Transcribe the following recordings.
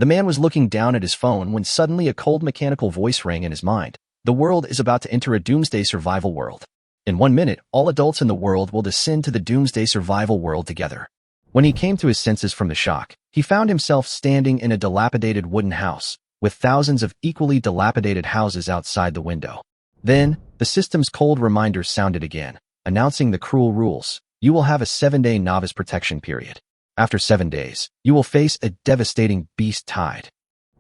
The man was looking down at his phone when suddenly a cold mechanical voice rang in his mind. The world is about to enter a doomsday survival world. In 1 minute, all adults in the world will descend to the doomsday survival world together. When he came to his senses from the shock, he found himself standing in a dilapidated wooden house, with thousands of equally dilapidated houses outside the window. Then, the system's cold reminder sounded again, announcing the cruel rules. You will have a 7-day novice protection period. After 7 days, you will face a devastating beast tide.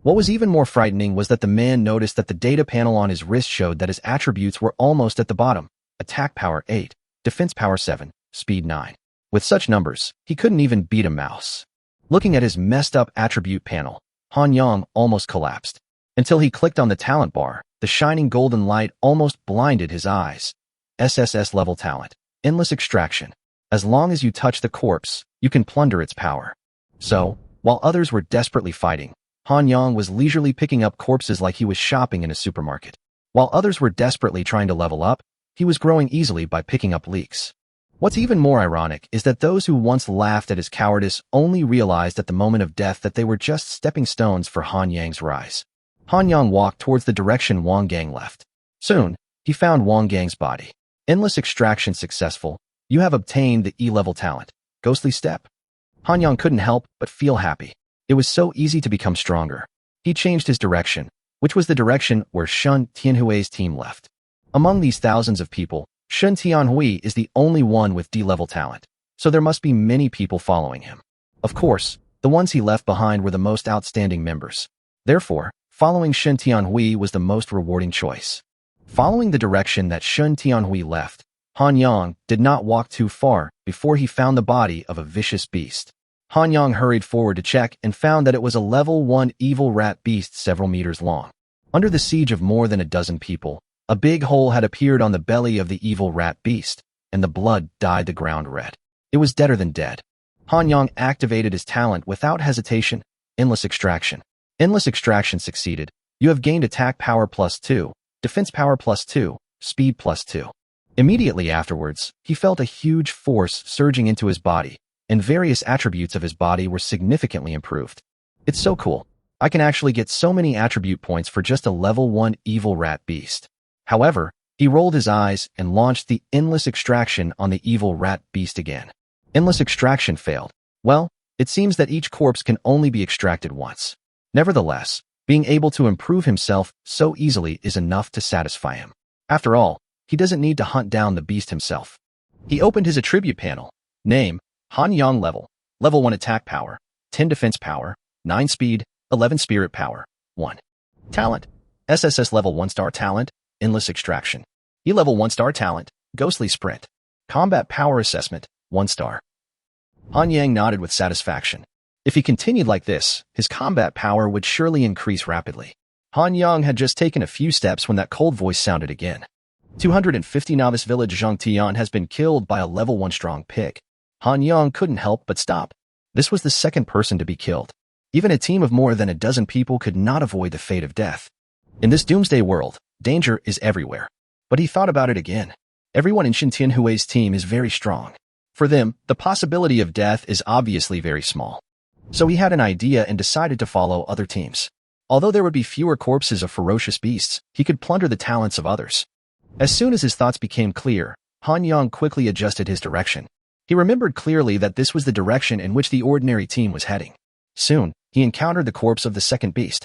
What was even more frightening was that the man noticed that the data panel on his wrist showed that his attributes were almost at the bottom. Attack power 8, defense power 7, speed 9. With such numbers, he couldn't even beat a mouse. Looking at his messed up attribute panel, Han Yang almost collapsed. Until he clicked on the talent bar, the shining golden light almost blinded his eyes. SSS-Level talent, endless extraction. As long as you touch the corpse, you can plunder its power. So, while others were desperately fighting, Han Yang was leisurely picking up corpses like he was shopping in a supermarket. While others were desperately trying to level up, he was growing easily by picking up leaks. What's even more ironic is that those who once laughed at his cowardice only realized at the moment of death that they were just stepping stones for Han Yang's rise. Han Yang walked towards the direction Wang Gang left. Soon, he found Wang Gang's body. Endless extraction successful. You have obtained the E-level talent, Ghostly Step. Han Yang couldn't help but feel happy. It was so easy to become stronger. He changed his direction, which was the direction where Shun Tianhui's team left. Among these thousands of people, Shun Tianhui is the only one with D-level talent, so there must be many people following him. Of course, the ones he left behind were the most outstanding members. Therefore, following Shun Tianhui was the most rewarding choice. Following the direction that Shun Tianhui left, Han Yang did not walk too far before he found the body of a vicious beast. Han Yang hurried forward to check and found that it was a level 1 evil rat beast several meters long. Under the siege of more than a dozen people, a big hole had appeared on the belly of the evil rat beast, and the blood dyed the ground red. It was deader than dead. Han Yang activated his talent without hesitation, Endless Extraction. Endless Extraction succeeded. You have gained attack power +2, defense power +2, speed +2. Immediately afterwards, he felt a huge force surging into his body, and various attributes of his body were significantly improved. It's so cool. I can actually get so many attribute points for just a level 1 evil rat beast. However, he rolled his eyes and launched the Endless Extraction on the evil rat beast again. Endless Extraction failed. Well, it seems that each corpse can only be extracted once. Nevertheless, being able to improve himself so easily is enough to satisfy him. After all, he doesn't need to hunt down the beast himself. He opened his attribute panel. Name, Han Yang level 1 attack power, 10 defense power, 9 speed, 11 spirit power, 1. Talent, SSS level 1 star talent, Endless Extraction. E-level 1 star talent, Ghostly Sprint. Combat power assessment, 1 star. Han Yang nodded with satisfaction. If he continued like this, his combat power would surely increase rapidly. Han Yang had just taken a few steps when that cold voice sounded again. 250 Novice Village Zhangtian has been killed by a level 1 strong pig. Han Yang couldn't help but stop. This was the second person to be killed. Even a team of more than a dozen people could not avoid the fate of death. In this doomsday world, danger is everywhere. But he thought about it again. Everyone in Shin Tianhui's team is very strong. For them, the possibility of death is obviously very small. So he had an idea and decided to follow other teams. Although there would be fewer corpses of ferocious beasts, he could plunder the talents of others. As soon as his thoughts became clear, Han Yang quickly adjusted his direction. He remembered clearly that this was the direction in which the ordinary team was heading. Soon, he encountered the corpse of the second beast.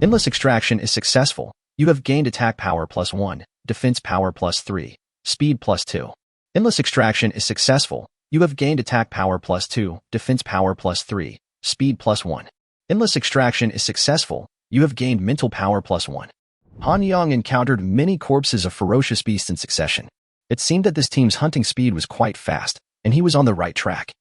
Endless Extraction is successful. You have gained attack power +1, defense power +3, speed +2. Endless Extraction is successful. You have gained attack power +2, defense power +3, speed +1. Endless Extraction is successful. You have gained mental power +1. Han Yang encountered many corpses of ferocious beasts in succession. It seemed that this team's hunting speed was quite fast, and he was on the right track.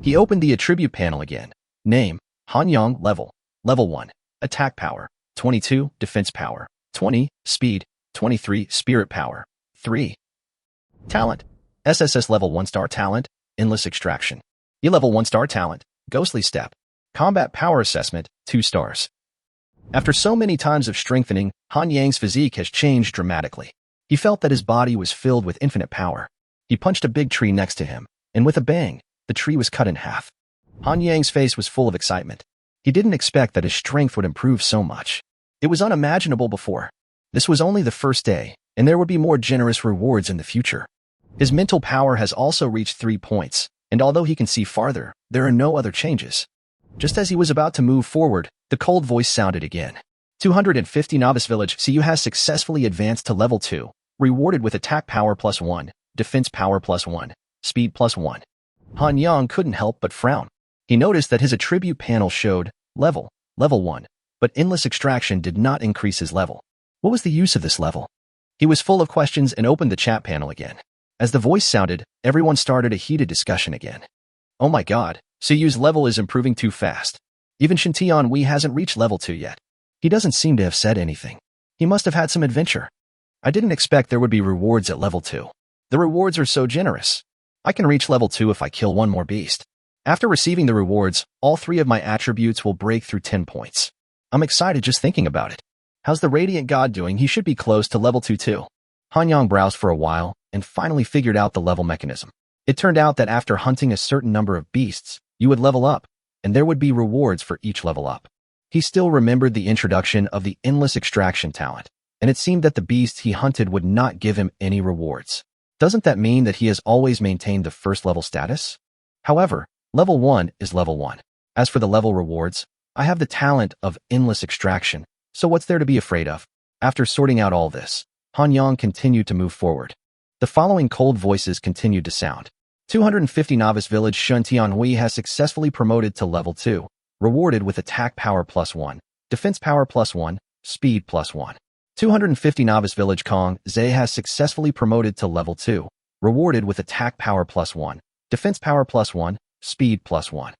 He opened the attribute panel again. Name, Han Yang level 1, attack power, 22, defense power, 20, speed, 23, spirit power, 3. Talent, SSS level 1 star talent, Endless Extraction. E-level 1 star talent, Ghostly Step. Combat power assessment, 2 stars. After so many times of strengthening, Han Yang's physique has changed dramatically. He felt that his body was filled with infinite power. He punched a big tree next to him, and with a bang, the tree was cut in half. Han Yang's face was full of excitement. He didn't expect that his strength would improve so much. It was unimaginable before. This was only the first day, and there would be more generous rewards in the future. His mental power has also reached 3 points, and although he can see farther, there are no other changes. Just as he was about to move forward, the cold voice sounded again. 250 Novice Village CU has successfully advanced to level 2, rewarded with attack power +1, defense power +1, speed +1. Han Yang couldn't help but frown. He noticed that his attribute panel showed level 1, but endless extraction did not increase his level. What was the use of this level? He was full of questions and opened the chat panel again. As the voice sounded, everyone started a heated discussion again. Oh my god, CU's level is improving too fast. Even Shintian Wei hasn't reached level 2 yet. He doesn't seem to have said anything. He must have had some adventure. I didn't expect there would be rewards at level 2. The rewards are so generous. I can reach level 2 if I kill one more beast. After receiving the rewards, all 3 of my attributes will break through 10 points. I'm excited just thinking about it. How's the Radiant God doing? He should be close to level 2 too. Han Yang browsed for a while and finally figured out the level mechanism. It turned out that after hunting a certain number of beasts, you would level up, and there would be rewards for each level up. He still remembered the introduction of the endless extraction talent, and it seemed that the beasts he hunted would not give him any rewards. Doesn't that mean that he has always maintained the first level status? However, level 1 is level 1. As for the level rewards, I have the talent of endless extraction, so what's there to be afraid of? After sorting out all this, Han Yang continued to move forward. The following cold voices continued to sound. 250 Novice Village Shun Tianhui has successfully promoted to level 2, rewarded with attack power +1, defense power +1, speed +1. 250 Novice Village Kong Zhe has successfully promoted to level 2, rewarded with attack power +1, defense power +1, speed +1.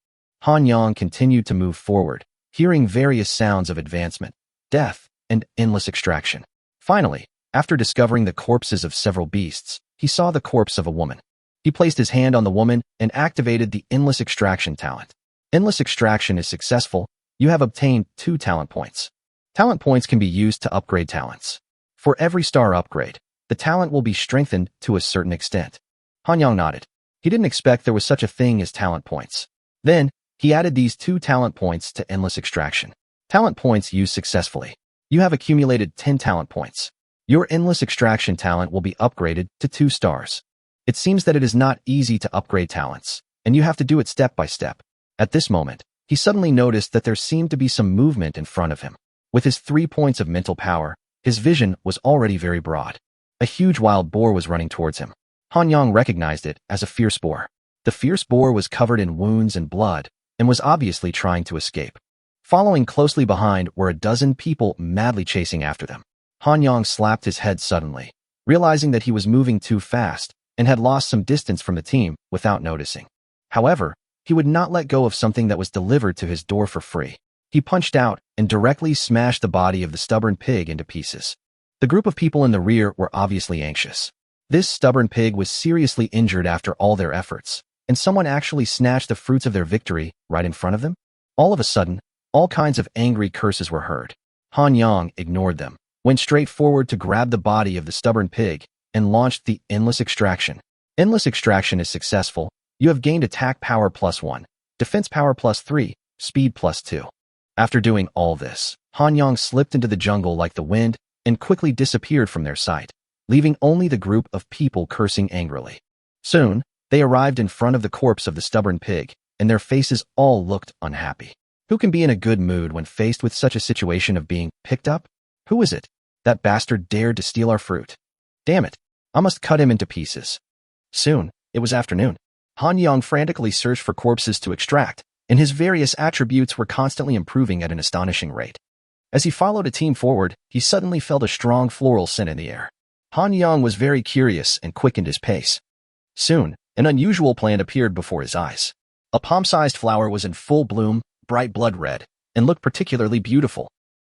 Han Yang continued to move forward, hearing various sounds of advancement, death, and endless extraction. Finally, after discovering the corpses of several beasts, he saw the corpse of a woman. He placed his hand on the woman and activated the endless extraction talent. Endless extraction is successful. You have obtained 2 talent points. Talent points can be used to upgrade talents. For every star upgrade, the talent will be strengthened to a certain extent. Han Yang nodded. He didn't expect there was such a thing as talent points. Then, he added these 2 talent points to endless extraction. Talent points used successfully. You have accumulated 10 talent points. Your endless extraction talent will be upgraded to 2 stars. It seems that it is not easy to upgrade talents, and you have to do it step by step. At this moment, he suddenly noticed that there seemed to be some movement in front of him. With his 3 points of mental power, his vision was already very broad. A huge wild boar was running towards him. Han Yang recognized it as a fierce boar. The fierce boar was covered in wounds and blood, and was obviously trying to escape. Following closely behind were a dozen people madly chasing after them. Han Yang slapped his head suddenly, realizing that he was moving too fast and had lost some distance from the team without noticing. However, he would not let go of something that was delivered to his door for free. He punched out and directly smashed the body of the stubborn pig into pieces. The group of people in the rear were obviously anxious. This stubborn pig was seriously injured after all their efforts, and someone actually snatched the fruits of their victory right in front of them. All of a sudden, all kinds of angry curses were heard. Han Yang ignored them, went straight forward to grab the body of the stubborn pig, and launched the endless extraction. Endless extraction is successful. You have gained attack power +1, defense power +3, speed +2. After doing all this, Han Yang slipped into the jungle like the wind and quickly disappeared from their sight, leaving only the group of people cursing angrily. Soon, they arrived in front of the corpse of the stubborn pig, and their faces all looked unhappy. Who can be in a good mood when faced with such a situation of being picked up? Who is it? That bastard dared to steal our fruit. Damn it, I must cut him into pieces. Soon, it was afternoon. Han Yang frantically searched for corpses to extract, and his various attributes were constantly improving at an astonishing rate. As he followed a team forward, he suddenly felt a strong floral scent in the air. Han Yang was very curious and quickened his pace. Soon, an unusual plant appeared before his eyes. A palm-sized flower was in full bloom, bright blood red, and looked particularly beautiful.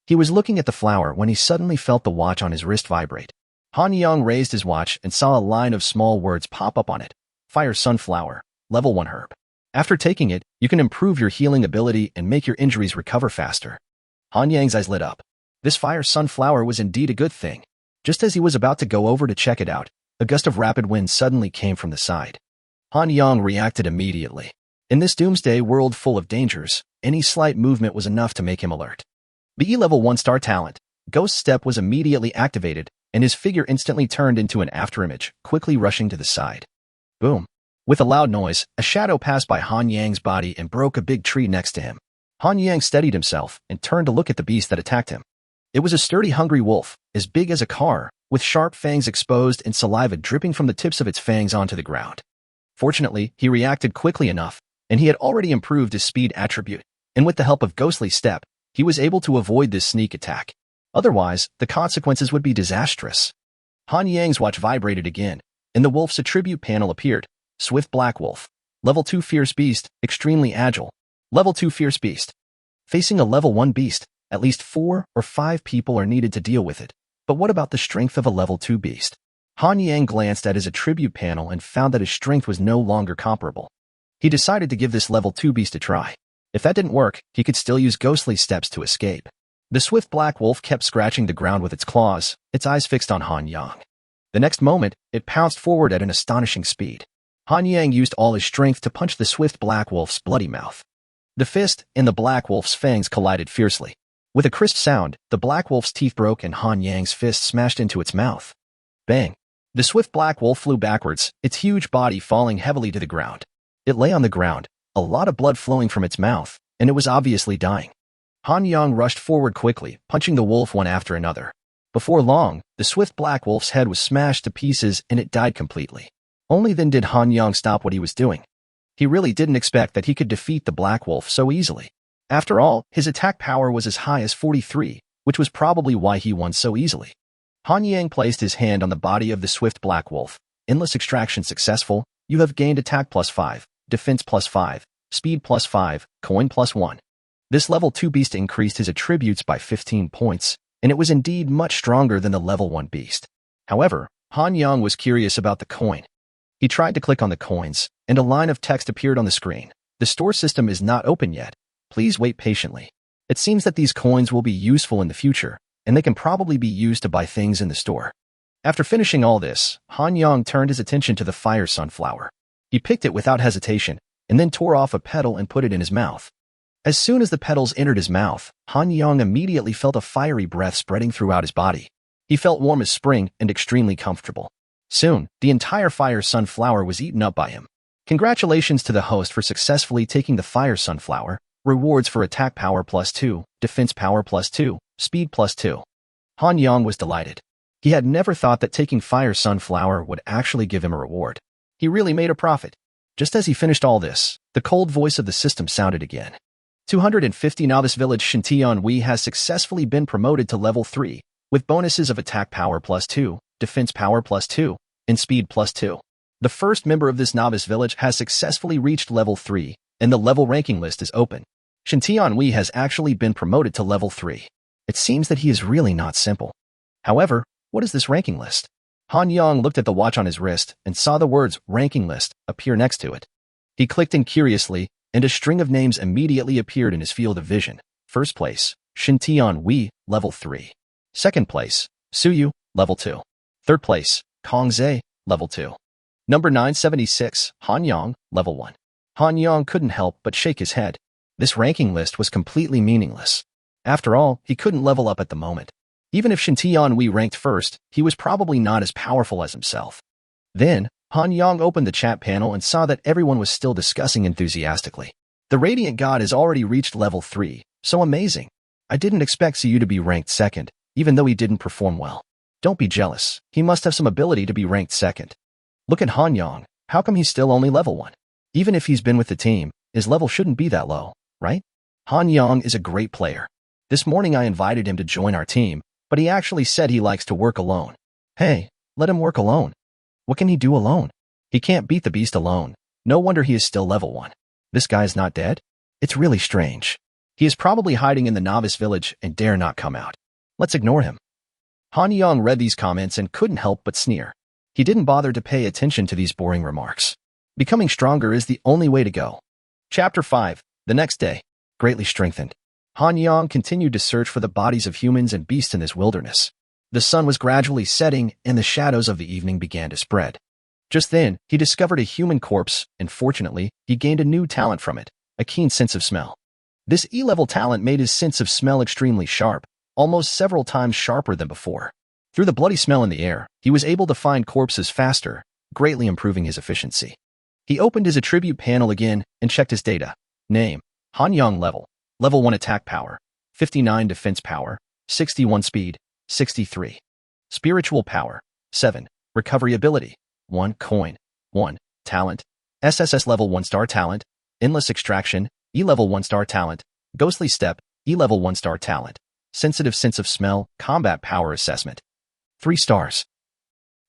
He was looking at the flower when he suddenly felt the watch on his wrist vibrate. Han Yang raised his watch and saw a line of small words pop up on it. Fire Sunflower, level 1 herb. After taking it, you can improve your healing ability and make your injuries recover faster. Han Yang's eyes lit up. This fire sunflower was indeed a good thing. Just as he was about to go over to check it out, a gust of rapid wind suddenly came from the side. Han Yang reacted immediately. In this doomsday world full of dangers, any slight movement was enough to make him alert. The E-level 1-star talent, Ghost Step, was immediately activated, and his figure instantly turned into an afterimage, quickly rushing to the side. Boom. With a loud noise, a shadow passed by Han Yang's body and broke a big tree next to him. Han Yang steadied himself and turned to look at the beast that attacked him. It was a sturdy, hungry wolf, as big as a car, with sharp fangs exposed and saliva dripping from the tips of its fangs onto the ground. Fortunately, he reacted quickly enough, and he had already improved his speed attribute, and with the help of Ghostly Step, he was able to avoid this sneak attack. Otherwise, the consequences would be disastrous. Han Yang's watch vibrated again, and the wolf's attribute panel appeared. Swift Black Wolf. Level 2 Fierce Beast, extremely agile. Level 2 Fierce Beast. Facing a Level 1 beast, at least 4 or 5 people are needed to deal with it. But what about the strength of a Level 2 beast? Han Yang glanced at his attribute panel and found that his strength was no longer comparable. He decided to give this Level 2 beast a try. If that didn't work, he could still use Ghostly Steps to escape. The swift black wolf kept scratching the ground with its claws, its eyes fixed on Han Yang. The next moment, it pounced forward at an astonishing speed. Han Yang used all his strength to punch the swift black wolf's bloody mouth. The fist and the black wolf's fangs collided fiercely. With a crisp sound, the black wolf's teeth broke and Han Yang's fist smashed into its mouth. Bang! The swift black wolf flew backwards, its huge body falling heavily to the ground. It lay on the ground, a lot of blood flowing from its mouth, and it was obviously dying. Han Yang rushed forward quickly, punching the wolf one after another. Before long, the swift black wolf's head was smashed to pieces and it died completely. Only then did Han Yang stop what he was doing. He really didn't expect that he could defeat the black wolf so easily. After all, his attack power was as high as 43, which was probably why he won so easily. Han Yang placed his hand on the body of the swift black wolf. Endless extraction successful. You have gained attack +5, defense +5, speed +5, coin +1. This level 2 beast increased his attributes by 15 points, and it was indeed much stronger than the level 1 beast. However, Han Yang was curious about the coin. He tried to click on the coins, and a line of text appeared on the screen. The store system is not open yet. Please wait patiently. It seems that these coins will be useful in the future, and they can probably be used to buy things in the store. After finishing all this, Han Yang turned his attention to the fire sunflower. He picked it without hesitation, and then tore off a petal and put it in his mouth. As soon as the petals entered his mouth, Han Yang immediately felt a fiery breath spreading throughout his body. He felt warm as spring and extremely comfortable. Soon, the entire fire sunflower was eaten up by him. Congratulations to the host for successfully taking the fire sunflower. Rewards for attack power +2, defense power +2, speed +2. Han Yang was delighted. He had never thought that taking fire sunflower would actually give him a reward. He really made a profit. Just as he finished all this, the cold voice of the system sounded again. 250 Novice Village Shintian Wei has successfully been promoted to level 3, with bonuses of attack power +2, defense power +2, and speed +2. The first member of this Novice Village has successfully reached level 3, and the level ranking list is open. Shintian Wei has actually been promoted to level 3. It seems that he is really not simple. However, what is this ranking list? Han Yang looked at the watch on his wrist and saw the words ranking list appear next to it. He clicked in curiously, and a string of names immediately appeared in his field of vision. First place, Shintian Wei, level 3. Second place, Suyu, level 2. Third place, Kong Zhe, level 2. Number 976, Han Yang, level 1. Han Yang couldn't help but shake his head. This ranking list was completely meaningless. After all, he couldn't level up at the moment. Even if Shintian Wei ranked first, he was probably not as powerful as himself. Then, Han Yang opened the chat panel and saw that everyone was still discussing enthusiastically. The Radiant God has already reached level 3, so amazing. I didn't expect Suyu to be ranked second, even though he didn't perform well. Don't be jealous, he must have some ability to be ranked second. Look at Han Yang, how come he's still only level 1? Even if he's been with the team, his level shouldn't be that low, right? Han Yang is a great player. This morning I invited him to join our team, but he actually said he likes to work alone. Hey, let him work alone. What can he do alone? He can't beat the beast alone. No wonder he is still level 1. This guy's not dead? It's really strange. He is probably hiding in the novice village and dare not come out. Let's ignore him. Han Yang read these comments and couldn't help but sneer. He didn't bother to pay attention to these boring remarks. Becoming stronger is the only way to go. Chapter 5. The next day. Greatly strengthened. Han Yang continued to search for the bodies of humans and beasts in this wilderness. The sun was gradually setting and the shadows of the evening began to spread. Just then, he discovered a human corpse, and fortunately, he gained a new talent from it, a keen sense of smell. This E-level talent made his sense of smell extremely sharp, almost several times sharper than before. Through the bloody smell in the air, he was able to find corpses faster, greatly improving his efficiency. He opened his attribute panel again and checked his data. Name: Hanyang Level. Level 1 Attack Power, 59 Defense Power, 61 Speed, 63. Spiritual Power, 7. Recovery Ability, 1 Coin, 1 Talent. SSS-Level 1-star Talent. Endless Extraction, E-Level 1-star Talent. Ghostly Step, E-Level 1-star Talent. Sensitive Sense of Smell, Combat Power Assessment. 3 stars.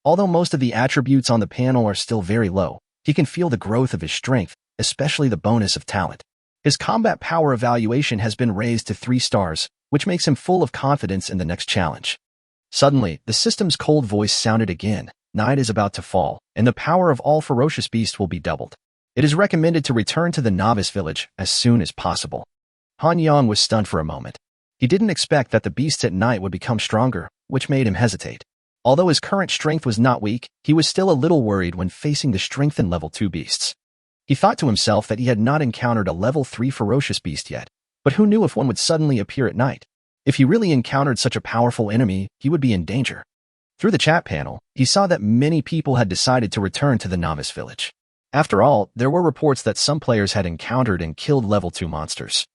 Although most of the attributes on the panel are still very low, he can feel the growth of his strength, especially the bonus of talent. His combat power evaluation has been raised to 3 stars, which makes him full of confidence in the next challenge. Suddenly, the system's cold voice sounded again. Night is about to fall, and the power of all ferocious beasts will be doubled. It is recommended to return to the novice village as soon as possible. Hanyang was stunned for a moment. He didn't expect that the beasts at night would become stronger, which made him hesitate. Although his current strength was not weak, he was still a little worried when facing the strengthened level 2 beasts. He thought to himself that he had not encountered a level 3 ferocious beast yet, but who knew if one would suddenly appear at night? If he really encountered such a powerful enemy, he would be in danger. Through the chat panel, he saw that many people had decided to return to the novice village. After all, there were reports that some players had encountered and killed level 2 monsters.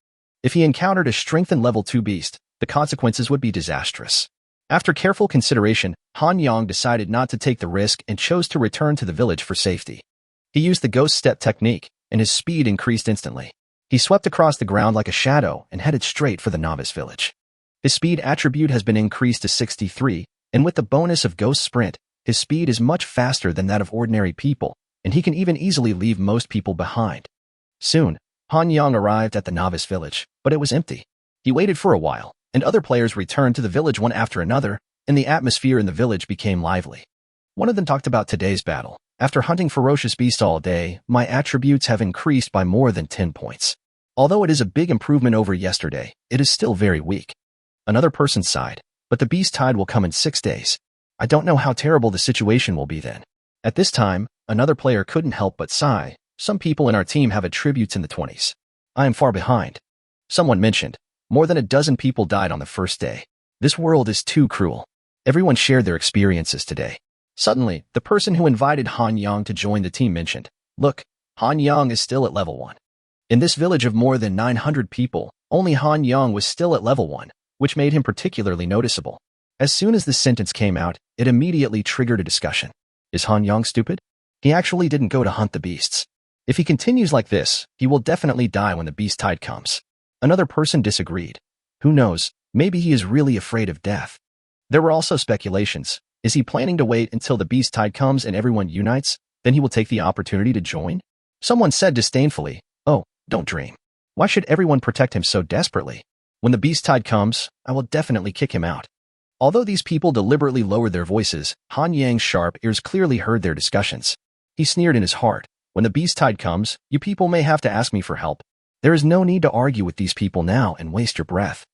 If he encountered a strengthened level 2 beast, the consequences would be disastrous. After careful consideration, Hanyang decided not to take the risk and chose to return to the village for safety. He used the ghost step technique, and his speed increased instantly. He swept across the ground like a shadow and headed straight for the novice village. His speed attribute has been increased to 63, and with the bonus of ghost sprint, his speed is much faster than that of ordinary people, and he can even easily leave most people behind. Soon, Hanyang arrived at the novice village, but it was empty. He waited for a while, and other players returned to the village one after another, and the atmosphere in the village became lively. One of them talked about today's battle. After hunting ferocious beasts all day, my attributes have increased by more than 10 points. Although it is a big improvement over yesterday, it is still very weak. Another person sighed, but the beast tide will come in 6 days. I don't know how terrible the situation will be then. At this time, another player couldn't help but sigh. Some people in our team have attributes in the 20s. I am far behind. Someone mentioned, more than a dozen people died on the first day. This world is too cruel. Everyone shared their experiences today. Suddenly, the person who invited Hanyang to join the team mentioned, look, Hanyang is still at level 1. In this village of more than 900 people, only Hanyang was still at level 1, which made him particularly noticeable. As soon as this sentence came out, it immediately triggered a discussion. Is Hanyang stupid? He actually didn't go to hunt the beasts. If he continues like this, he will definitely die when the beast tide comes. Another person disagreed. Who knows, maybe he is really afraid of death. There were also speculations. Is he planning to wait until the beast tide comes and everyone unites? Then he will take the opportunity to join? Someone said disdainfully, oh, don't dream. Why should everyone protect him so desperately? When the beast tide comes, I will definitely kick him out. Although these people deliberately lowered their voices, Hanyang's sharp ears clearly heard their discussions. He sneered in his heart. When the beast tide comes, you people may have to ask me for help. There is no need to argue with these people now and waste your breath.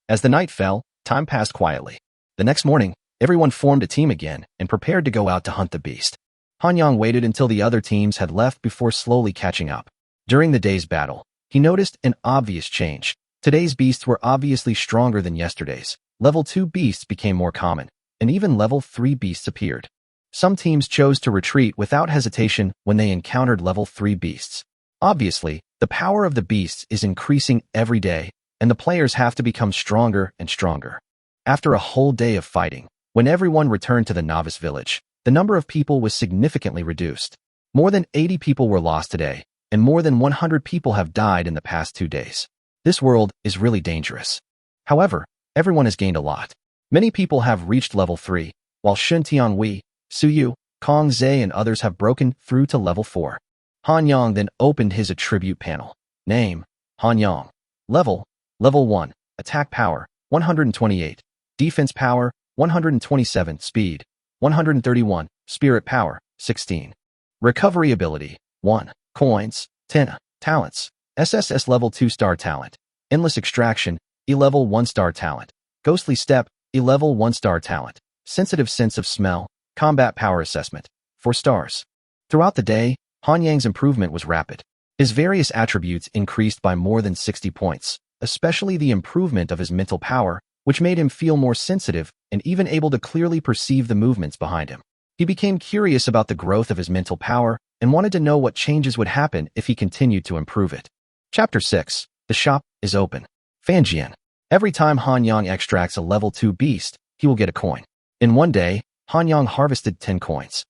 As the night fell, time passed quietly. The next morning, everyone formed a team again and prepared to go out to hunt the beast. Hanyang waited until the other teams had left before slowly catching up. During the day's battle, he noticed an obvious change. Today's beasts were obviously stronger than yesterday's. Level 2 beasts became more common, and even level 3 beasts appeared. Some teams chose to retreat without hesitation when they encountered level 3 beasts. Obviously, the power of the beasts is increasing every day, and the players have to become stronger and stronger. After a whole day of fighting, when everyone returned to the novice village, the number of people was significantly reduced. More than 80 people were lost today, and more than 100 people have died in the past 2 days. This world is really dangerous. However, everyone has gained a lot. Many people have reached level 3, while Shun Tianhui, Suyu, Kong Zhe and others have broken through to level 4. Hanyang then opened his attribute panel. Name: Hanyang. Level: Level 1. Attack power: 128. Defense power: 127. Speed: 131. Spirit power: 16. Recovery ability: 1. Coins: 10. Talents: SSS-Level 2-star talent. Endless extraction: E-Level 1-star talent. Ghostly step: E-Level 1-star talent. Sensitive sense of smell: Combat power assessment: 4 stars. Throughout the day, Han Yang's improvement was rapid. His various attributes increased by more than 60 points, especially the improvement of his mental power, which made him feel more sensitive and even able to clearly perceive the movements behind him. He became curious about the growth of his mental power and wanted to know what changes would happen if he continued to improve it. Chapter 6. The shop is open. Fanjian. Every time Han Yang extracts a level 2 beast, he will get a coin. In one day, Han Yang harvested 10 coins.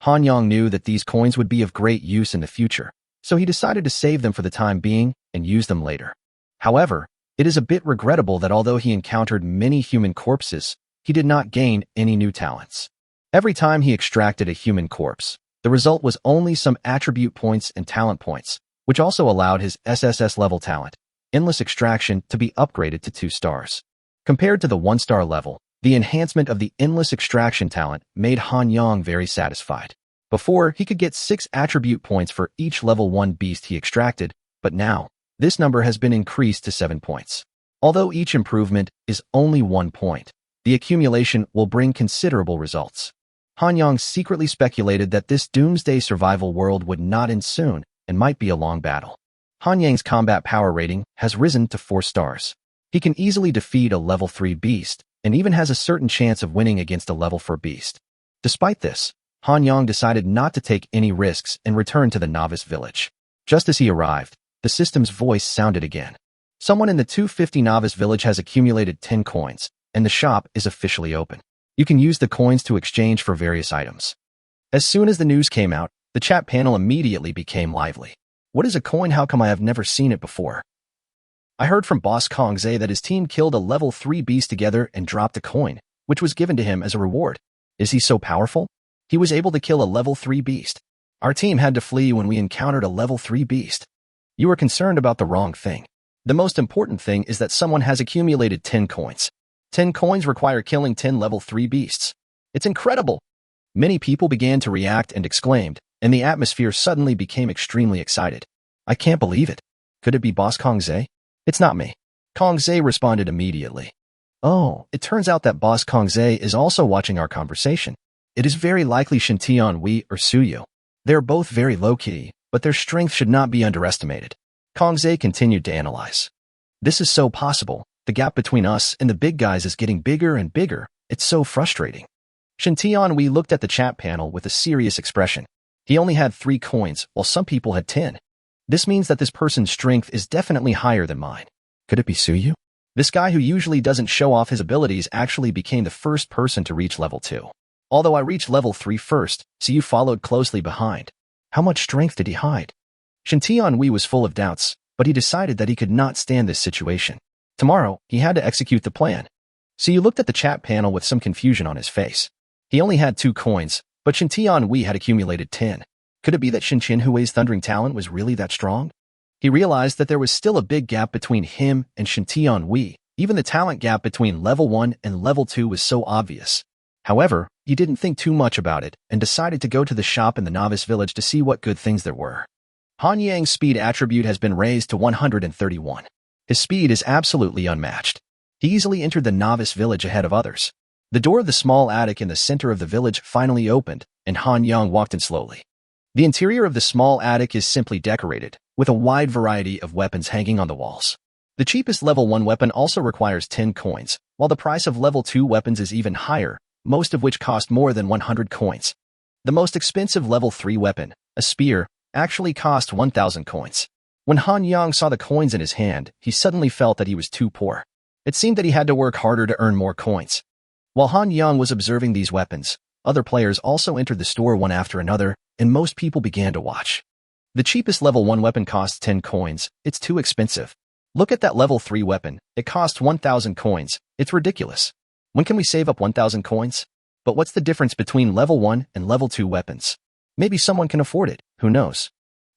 Han Yang knew that these coins would be of great use in the future, so he decided to save them for the time being and use them later. However, it is a bit regrettable that although he encountered many human corpses, he did not gain any new talents. Every time he extracted a human corpse, the result was only some attribute points and talent points, which also allowed his SSS-level talent, endless extraction, to be upgraded to 2 stars. Compared to the 1-star level, the enhancement of the endless extraction talent made Han Yang very satisfied. Before, he could get 6 attribute points for each level 1 beast he extracted, but now, this number has been increased to 7 points. Although each improvement is only 1 point, the accumulation will bring considerable results. Han Yang secretly speculated that this doomsday survival world would not end soon and might be a long battle. Han Yang's combat power rating has risen to 4 stars. He can easily defeat a level 3 beast and even has a certain chance of winning against a level 4 beast. Despite this, Han Yang decided not to take any risks and returned to the novice village. Just as he arrived, the system's voice sounded again. Someone in the 250 novice village has accumulated 10 coins, and the shop is officially open. You can use the coins to exchange for various items. As soon as the news came out, the chat panel immediately became lively. What is a coin? How come I have never seen it before? I heard from Boss Kongze that his team killed a level 3 beast together and dropped a coin, which was given to him as a reward. Is he so powerful? He was able to kill a level 3 beast. Our team had to flee when we encountered a level 3 beast. You are concerned about the wrong thing. The most important thing is that someone has accumulated 10 coins. 10 coins require killing 10 level 3 beasts. It's incredible! Many people began to react and exclaimed, and the atmosphere suddenly became extremely excited. I can't believe it. Could it be Boss Kongze? It's not me. Kongze responded immediately. Oh, it turns out that Boss Kongze is also watching our conversation. It is very likely Shintian Wei or Suyu. They are both very low-key, but their strength should not be underestimated. Kongze continued to analyze. This is so possible. The gap between us and the big guys is getting bigger and bigger. It's so frustrating. Shintian Wei looked at the chat panel with a serious expression. He only had 3 coins, while some people had 10. This means that this person's strength is definitely higher than mine. Could it be Suyu? This guy who usually doesn't show off his abilities actually became the first person to reach level 2. Although I reached level 3 first, Suyu followed closely behind. How much strength did he hide? Shintian Wei was full of doubts, but he decided that he could not stand this situation. Tomorrow, he had to execute the plan. Suyu looked at the chat panel with some confusion on his face. He only had 2 coins, but Shintian Wei had accumulated 10. Could it be that Shinchin Hui's thundering talent was really that strong? He realized that there was still a big gap between him and Shintian Wei. Even the talent gap between level 1 and level 2 was so obvious. However, he didn't think too much about it and decided to go to the shop in the novice village to see what good things there were. Han Yang's speed attribute has been raised to 131. His speed is absolutely unmatched. He easily entered the novice village ahead of others. The door of the small attic in the center of the village finally opened, and Han Yang walked in slowly. The interior of the small attic is simply decorated, with a wide variety of weapons hanging on the walls. The cheapest level 1 weapon also requires 10 coins, while the price of level 2 weapons is even higher, most of which cost more than 100 coins. The most expensive level 3 weapon, a spear, actually cost 1,000 coins. When Han Yang saw the coins in his hand, he suddenly felt that he was too poor. It seemed that he had to work harder to earn more coins. While Han Yang was observing these weapons, other players also entered the store one after another, and most people began to watch. The cheapest level 1 weapon costs 10 coins. It's too expensive. Look at that level 3 weapon. It costs 1,000 coins. It's ridiculous. When can we save up 1,000 coins? But what's the difference between level 1 and level 2 weapons? Maybe someone can afford it. Who knows?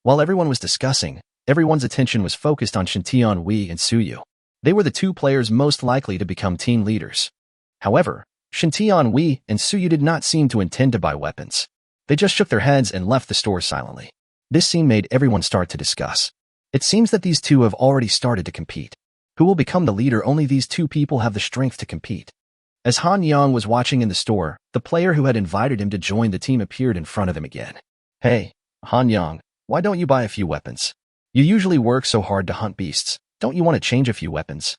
While everyone was discussing, everyone's attention was focused on Shintian Wei and Suyu. They were the 2 players most likely to become team leaders. However, Shintian Wei and Suyu did not seem to intend to buy weapons. They just shook their heads and left the store silently. This scene made everyone start to discuss. It seems that these 2 have already started to compete. Who will become the leader? Only these 2 people have the strength to compete. As Han Yang was watching in the store, the player who had invited him to join the team appeared in front of him again. Hey, Han Yang, why don't you buy a few weapons? You usually work so hard to hunt beasts. Don't you want to change a few weapons?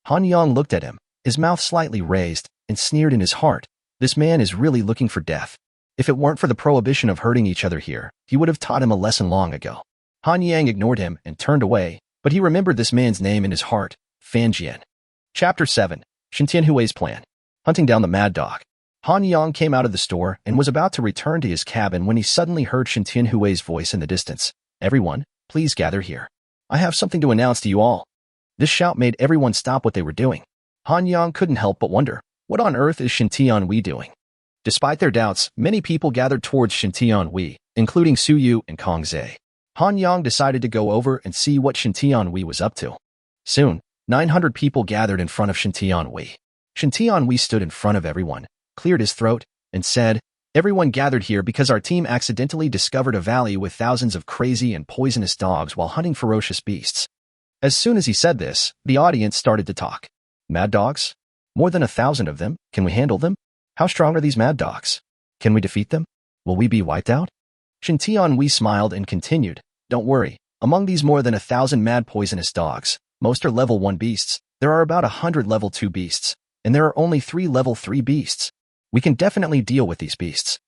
Han Yang looked at him, his mouth slightly raised, and sneered in his heart. This man is really looking for death. If it weren't for the prohibition of hurting each other here, he would have taught him a lesson long ago. Han Yang ignored him and turned away, but he remembered this man's name in his heart, Fan Jian. Chapter 7. Shen Tianhui's Plan. Hunting down the mad dog. Han Yang came out of the store and was about to return to his cabin when he suddenly heard Shen Tianhui's voice in the distance. Everyone, please gather here. I have something to announce to you all. This shout made everyone stop what they were doing. Han Yang couldn't help but wonder, what on earth is Shen Tianhui doing? Despite their doubts, many people gathered towards Shen Tianhui, including Su Yu and Kong Zhe. Han Yang decided to go over and see what Shen Tianhui was up to. Soon, 900 people gathered in front of Shen Tianhui. Shen Tianhui stood in front of everyone, cleared his throat, and said, "Everyone gathered here because our team accidentally discovered a valley with thousands of crazy and poisonous dogs while hunting ferocious beasts." As soon as he said this, the audience started to talk. Mad dogs? More than 1,000 of them? Can we handle them? How strong are these mad dogs? Can we defeat them? Will we be wiped out? Shen Tianhui smiled and continued, "Don't worry. Among these more than 1,000 mad poisonous dogs, most are level 1 beasts. There are about 100 level 2 beasts, and there are only 3 level 3 beasts. We can definitely deal with these beasts."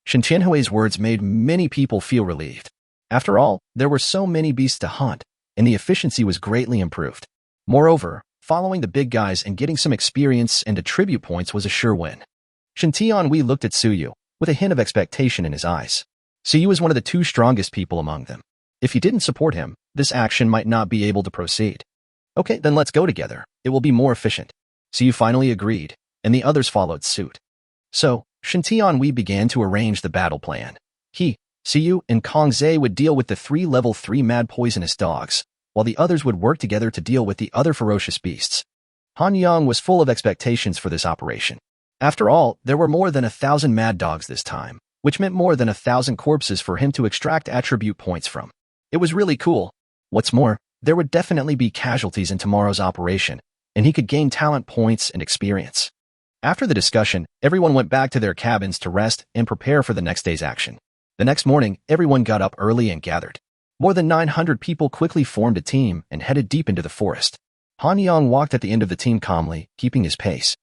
Shen Tianhui's words made many people feel relieved. After all, there were so many beasts to hunt, and the efficiency was greatly improved. Moreover, following the big guys and getting some experience and attribute points was a sure win. Shen Tianhui looked at Su Yu, with a hint of expectation in his eyes. Su Yu was one of the 2 strongest people among them. If he didn't support him, this action might not be able to proceed. "Okay, then let's go together. It will be more efficient." Su Yu finally agreed, and the others followed suit. So, Shen Tianhui began to arrange the battle plan. He, Su Yu, and Kong Zhe would deal with the 3 level 3 mad poisonous dogs, while the others would work together to deal with the other ferocious beasts. Han Yang was full of expectations for this operation. After all, there were more than 1,000 mad dogs this time, which meant more than 1,000 corpses for him to extract attribute points from. It was really cool. What's more, there would definitely be casualties in tomorrow's operation, and he could gain talent points and experience. After the discussion, everyone went back to their cabins to rest and prepare for the next day's action. The next morning, everyone got up early and gathered. More than 900 people quickly formed a team and headed deep into the forest. Han Yang walked at the end of the team calmly, keeping his pace.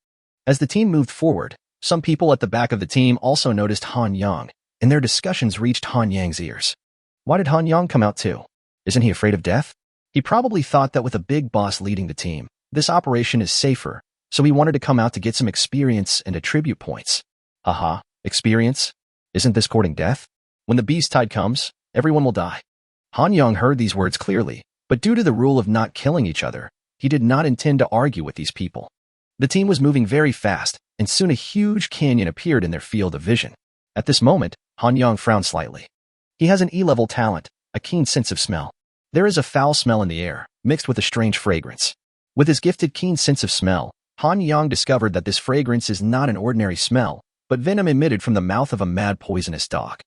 As the team moved forward, some people at the back of the team also noticed Han Yang, and their discussions reached Han Yang's ears. Why did Han Yang come out too? Isn't he afraid of death? He probably thought that with a big boss leading the team, this operation is safer, so he wanted to come out to get some experience and attribute points. Haha, experience? Isn't this courting death? When the beast tide comes, everyone will die. Han Yang heard these words clearly, but due to the rule of not killing each other, he did not intend to argue with these people. The team was moving very fast, and soon a huge canyon appeared in their field of vision. At this moment, Han Yang frowned slightly. He has an E-level talent, a keen sense of smell. There is a foul smell in the air, mixed with a strange fragrance. With his gifted keen sense of smell, Han Yang discovered that this fragrance is not an ordinary smell, but venom emitted from the mouth of a mad poisonous dog.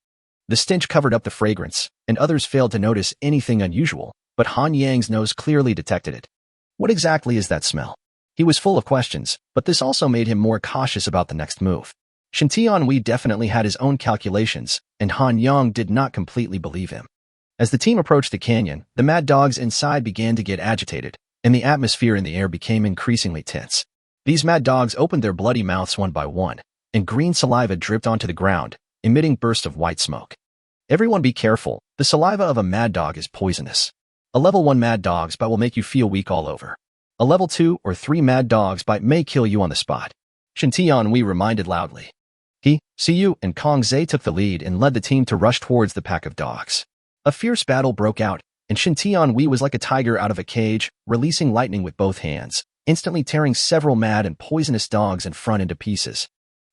The stench covered up the fragrance, and others failed to notice anything unusual, but Han Yang's nose clearly detected it. What exactly is that smell? He was full of questions, but this also made him more cautious about the next move. Shen Tianhui definitely had his own calculations, and Han Yang did not completely believe him. As the team approached the canyon, the mad dogs inside began to get agitated, and the atmosphere in the air became increasingly tense. These mad dogs opened their bloody mouths one by one, and green saliva dripped onto the ground, emitting bursts of white smoke. Everyone be careful, the saliva of a mad dog is poisonous. A level 1 mad dog's bite will make you feel weak all over. A level 2 or 3 mad dog's bite may kill you on the spot. Shen Tianhui reminded loudly. He, Su Yu, and Kong Zhe took the lead and led the team to rush towards the pack of dogs. A fierce battle broke out, and Shen Tianhui was like a tiger out of a cage, releasing lightning with both hands, instantly tearing several mad and poisonous dogs in front into pieces.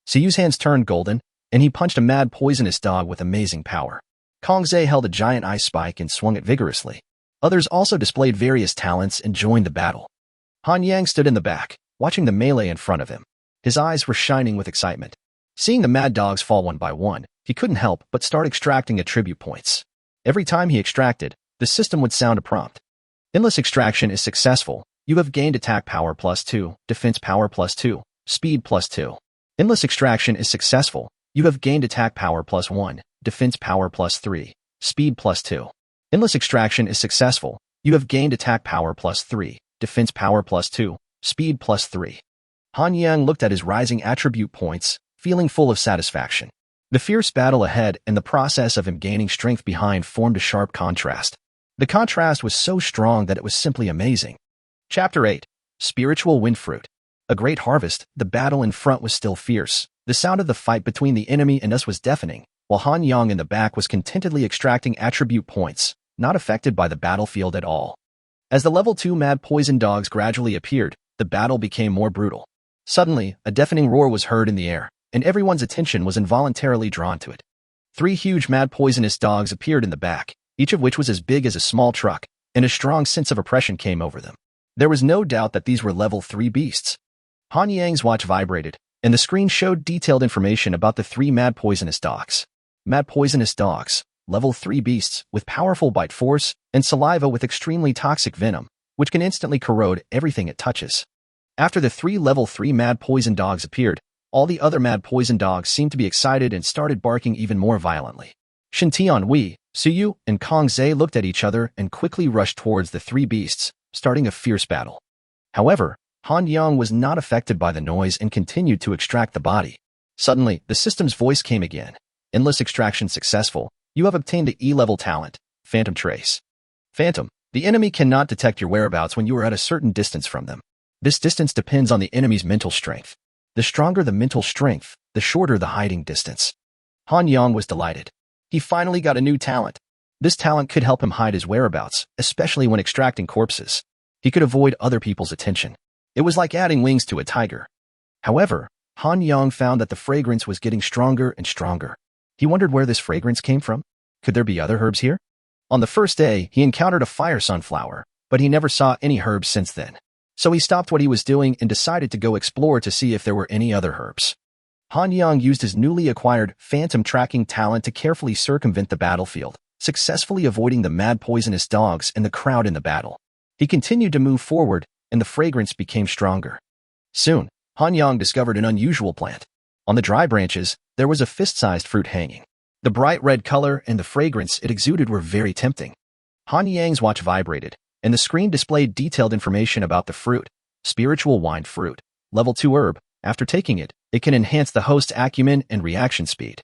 Su Yu's hands turned golden, and he punched a mad poisonous dog with amazing power. Kong Zhe held a giant ice spike and swung it vigorously. Others also displayed various talents and joined the battle. Han Yang stood in the back, watching the melee in front of him. His eyes were shining with excitement. Seeing the mad dogs fall one by one, he couldn't help but start extracting attribute points. Every time he extracted, the system would sound a prompt. Endless extraction is successful. You have gained attack power +2, defense power +2, speed +2. Endless extraction is successful. You have gained attack power +1, defense power plus 3, speed plus 2. Endless extraction is successful. You have gained attack power plus 3, defense power plus 2, speed plus 3. Han Yang looked at his rising attribute points, feeling full of satisfaction. The fierce battle ahead and the process of him gaining strength behind formed a sharp contrast. The contrast was so strong that it was simply amazing. Chapter 8. Spiritual Wind Fruit. A great harvest. The battle in front was still fierce. The sound of the fight between the enemy and us was deafening, while Han Yang in the back was contentedly extracting attribute points, not affected by the battlefield at all. As the level 2 mad poison dogs gradually appeared, the battle became more brutal. Suddenly, a deafening roar was heard in the air, and everyone's attention was involuntarily drawn to it. 3 huge mad poisonous dogs appeared in the back, each of which was as big as a small truck, and a strong sense of oppression came over them. There was no doubt that these were level 3 beasts. Han Yang's watch vibrated, and the screen showed detailed information about the 3 mad poisonous dogs. Mad poisonous dogs, level 3 beasts with powerful bite force and saliva with extremely toxic venom, which can instantly corrode everything it touches. After the 3 level 3 mad poison dogs appeared, all the other mad poison dogs seemed to be excited and started barking even more violently. Shen Tianhui, Suyu, and Kong Zhe looked at each other and quickly rushed towards the 3 beasts, starting a fierce battle. However, Han Yang was not affected by the noise and continued to extract the body. Suddenly, the system's voice came again. Endless extraction successful. You have obtained the E-level talent, Phantom Trace. Phantom, the enemy cannot detect your whereabouts when you are at a certain distance from them. This distance depends on the enemy's mental strength. The stronger the mental strength, the shorter the hiding distance. Han Yang was delighted. He finally got a new talent. This talent could help him hide his whereabouts, especially when extracting corpses. He could avoid other people's attention. It was like adding wings to a tiger. However, Han Yang found that the fragrance was getting stronger and stronger. He wondered where this fragrance came from. Could there be other herbs here? On the first day, he encountered a fire sunflower, but he never saw any herbs since then. So he stopped what he was doing and decided to go explore to see if there were any other herbs. Han Yang used his newly acquired phantom tracking talent to carefully circumvent the battlefield, successfully avoiding the mad poisonous dogs and the crowd in the battle. He continued to move forward, and the fragrance became stronger. Soon, Han Yang discovered an unusual plant. On the dry branches, there was a fist-sized fruit hanging. The bright red color and the fragrance it exuded were very tempting. Han Yang's watch vibrated, and the screen displayed detailed information about the fruit. Spiritual Wind Fruit, level 2 herb. After taking it, it can enhance the host's acumen and reaction speed.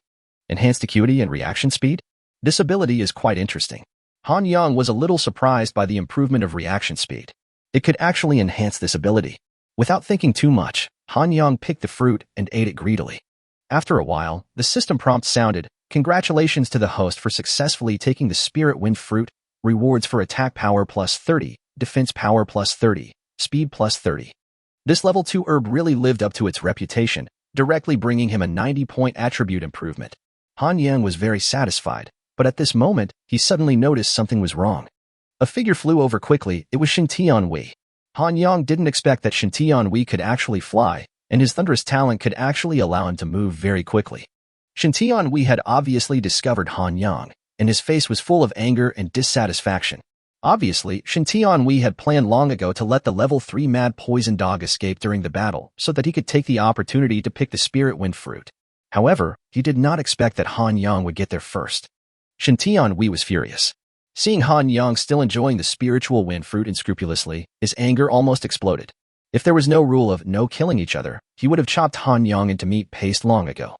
Enhanced acuity and reaction speed? This ability is quite interesting. Han Yang was a little surprised by the improvement of reaction speed. It could actually enhance this ability. Without thinking too much, Han Yang picked the fruit and ate it greedily. After a while, the system prompt sounded, "Congratulations to the host for successfully taking the Spirit Wind Fruit. Rewards for attack power plus 30, defense power plus 30, speed plus 30. This level 2 herb really lived up to its reputation, directly bringing him a 90-point attribute improvement. Han Yang was very satisfied, but at this moment, he suddenly noticed something was wrong. A figure flew over quickly. It was Shen Tianhui. Han Yang didn't expect that Shen Tianhui could actually fly, and his thunderous talent could actually allow him to move very quickly. Shen Tianhui had obviously discovered Han Yang, and his face was full of anger and dissatisfaction. Obviously, Shen Tianhui had planned long ago to let the level 3 mad poison dog escape during the battle so that he could take the opportunity to pick the Spirit Wind Fruit. However, he did not expect that Han Yang would get there first. Shen Tianhui was furious. Seeing Han Yang still enjoying the Spiritual Wind Fruit unscrupulously, his anger almost exploded. If there was no rule of no killing each other, he would have chopped Han Yang into meat paste long ago.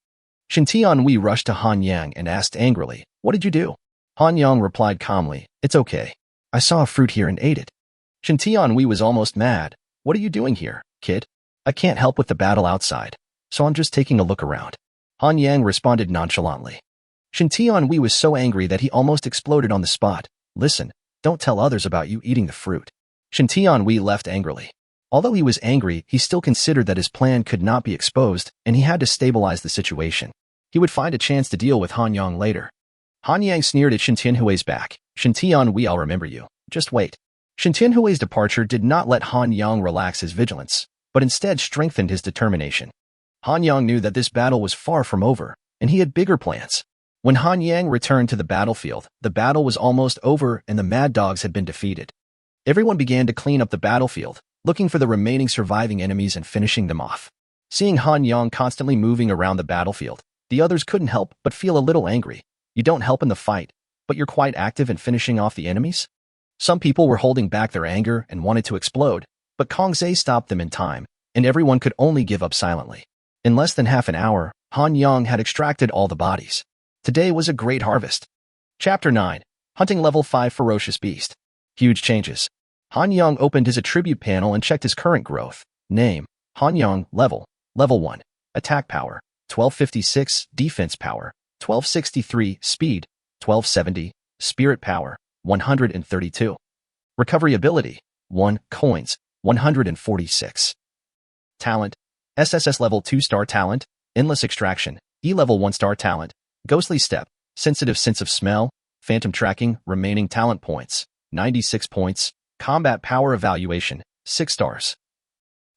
Shen Tianhui rushed to Han Yang and asked angrily, "What did you do?" Han Yang replied calmly, "It's okay. I saw a fruit here and ate it." Shen Tianhui was almost mad. "What are you doing here, kid? I can't help with the battle outside, so I'm just taking a look around." Han Yang responded nonchalantly. Shen Tianhui was so angry that he almost exploded on the spot. "Listen, don't tell others about you eating the fruit." Shen Tianhui left angrily. Although he was angry, he still considered that his plan could not be exposed, and he had to stabilize the situation. He would find a chance to deal with Han Yang later. Han Yang sneered at Shen Tianhui's back. "Shen Tianhui, I'll remember you. Just wait." Shen Tianhui's departure did not let Han Yang relax his vigilance, but instead strengthened his determination. Han Yang knew that this battle was far from over, and he had bigger plans. When Han Yang returned to the battlefield, the battle was almost over and the mad dogs had been defeated. Everyone began to clean up the battlefield, looking for the remaining surviving enemies and finishing them off. Seeing Han Yang constantly moving around the battlefield, the others couldn't help but feel a little angry. You don't help in the fight, but you're quite active in finishing off the enemies? Some people were holding back their anger and wanted to explode, but Kongzhe stopped them in time, and everyone could only give up silently. In less than half an hour, Han Yang had extracted all the bodies. Today was a great harvest. Chapter 9. Hunting Level 5 Ferocious Beast. Huge changes. Han Yang opened his attribute panel and checked his current growth. Name: Han Yang. Level 1. Attack power: 1256. Defense power: 1263. Speed: 1270. Spirit power: 132. Recovery ability: 1 coins, 146. Talent: SSS-Level 2-star talent, Endless Extraction, E-Level 1-star talent, Ghostly Step, Sensitive Sense of Smell, Phantom Tracking. Remaining talent points: 96 points. Combat Power Evaluation: 6 stars.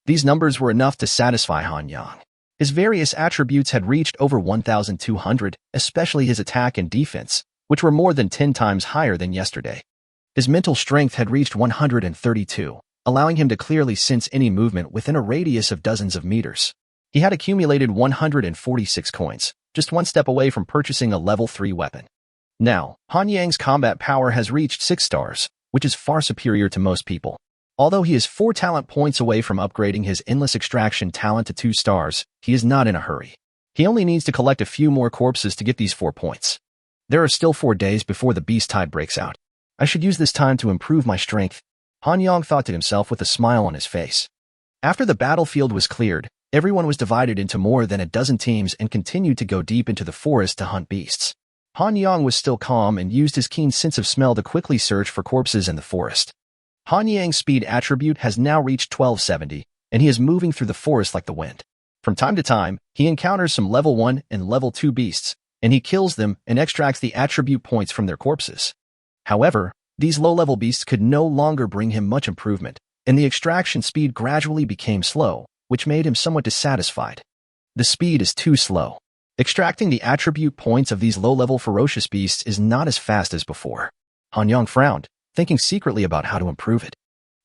These numbers were enough to satisfy Han Yang. His various attributes had reached over 1,200, especially his attack and defense, which were more than 10 times higher than yesterday. His mental strength had reached 132, allowing him to clearly sense any movement within a radius of dozens of meters. He had accumulated 146 coins, just one step away from purchasing a level 3 weapon. Now, Han Yang's combat power has reached 6 stars, which is far superior to most people. Although he is 4 talent points away from upgrading his Endless Extraction talent to 2 stars, he is not in a hurry. He only needs to collect a few more corpses to get these 4 points. There are still 4 days before the beast tide breaks out. I should use this time to improve my strength, Han Yang thought to himself with a smile on his face. After the battlefield was cleared, everyone was divided into more than a dozen teams and continued to go deep into the forest to hunt beasts. Han Yang was still calm and used his keen sense of smell to quickly search for corpses in the forest. Han Yang's speed attribute has now reached 1270, and he is moving through the forest like the wind. From time to time, he encounters some level 1 and level 2 beasts, and he kills them and extracts the attribute points from their corpses. However, these low-level beasts could no longer bring him much improvement, and the extraction speed gradually became slow, which made him somewhat dissatisfied. The speed is too slow. Extracting the attribute points of these low-level ferocious beasts is not as fast as before. Han Yang frowned, thinking secretly about how to improve it.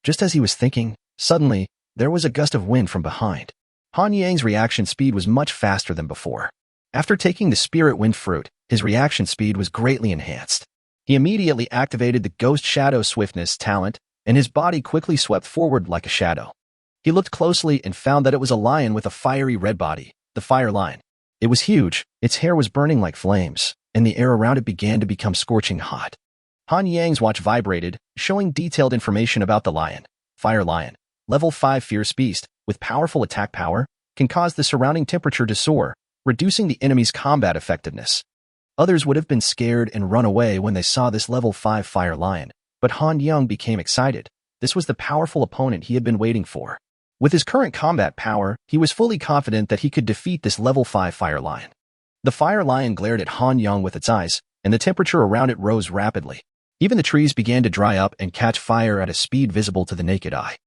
Just as he was thinking, suddenly, there was a gust of wind from behind. Han Yang's reaction speed was much faster than before. After taking the Spirit Wind Fruit, his reaction speed was greatly enhanced. He immediately activated the Ghost Shadow Swiftness talent, and his body quickly swept forward like a shadow. He looked closely and found that it was a lion with a fiery red body, the Fire Lion. It was huge, its hair was burning like flames, and the air around it began to become scorching hot. Han Yang's watch vibrated, showing detailed information about the lion. Fire Lion, level 5 fierce beast, with powerful attack power, can cause the surrounding temperature to soar, reducing the enemy's combat effectiveness. Others would have been scared and run away when they saw this level 5 Fire Lion, but Han Yang became excited. This was the powerful opponent he had been waiting for. With his current combat power, he was fully confident that he could defeat this level 5 Fire Lion. The Fire Lion glared at Han Yang with its eyes, and the temperature around it rose rapidly. Even the trees began to dry up and catch fire at a speed visible to the naked eye.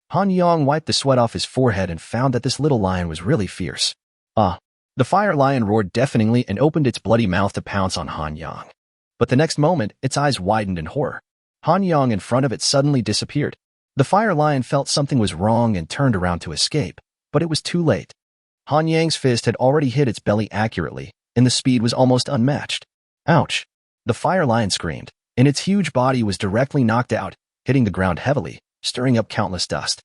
Han Yang wiped the sweat off his forehead and found that this little lion was really fierce. The Fire Lion roared deafeningly and opened its bloody mouth to pounce on Han Yang. But the next moment, its eyes widened in horror. Han Yang in front of it suddenly disappeared. The Fire Lion felt something was wrong and turned around to escape, but it was too late. Han Yang's fist had already hit its belly accurately, and the speed was almost unmatched. Ouch! The Fire Lion screamed, and its huge body was directly knocked out, hitting the ground heavily, stirring up countless dust.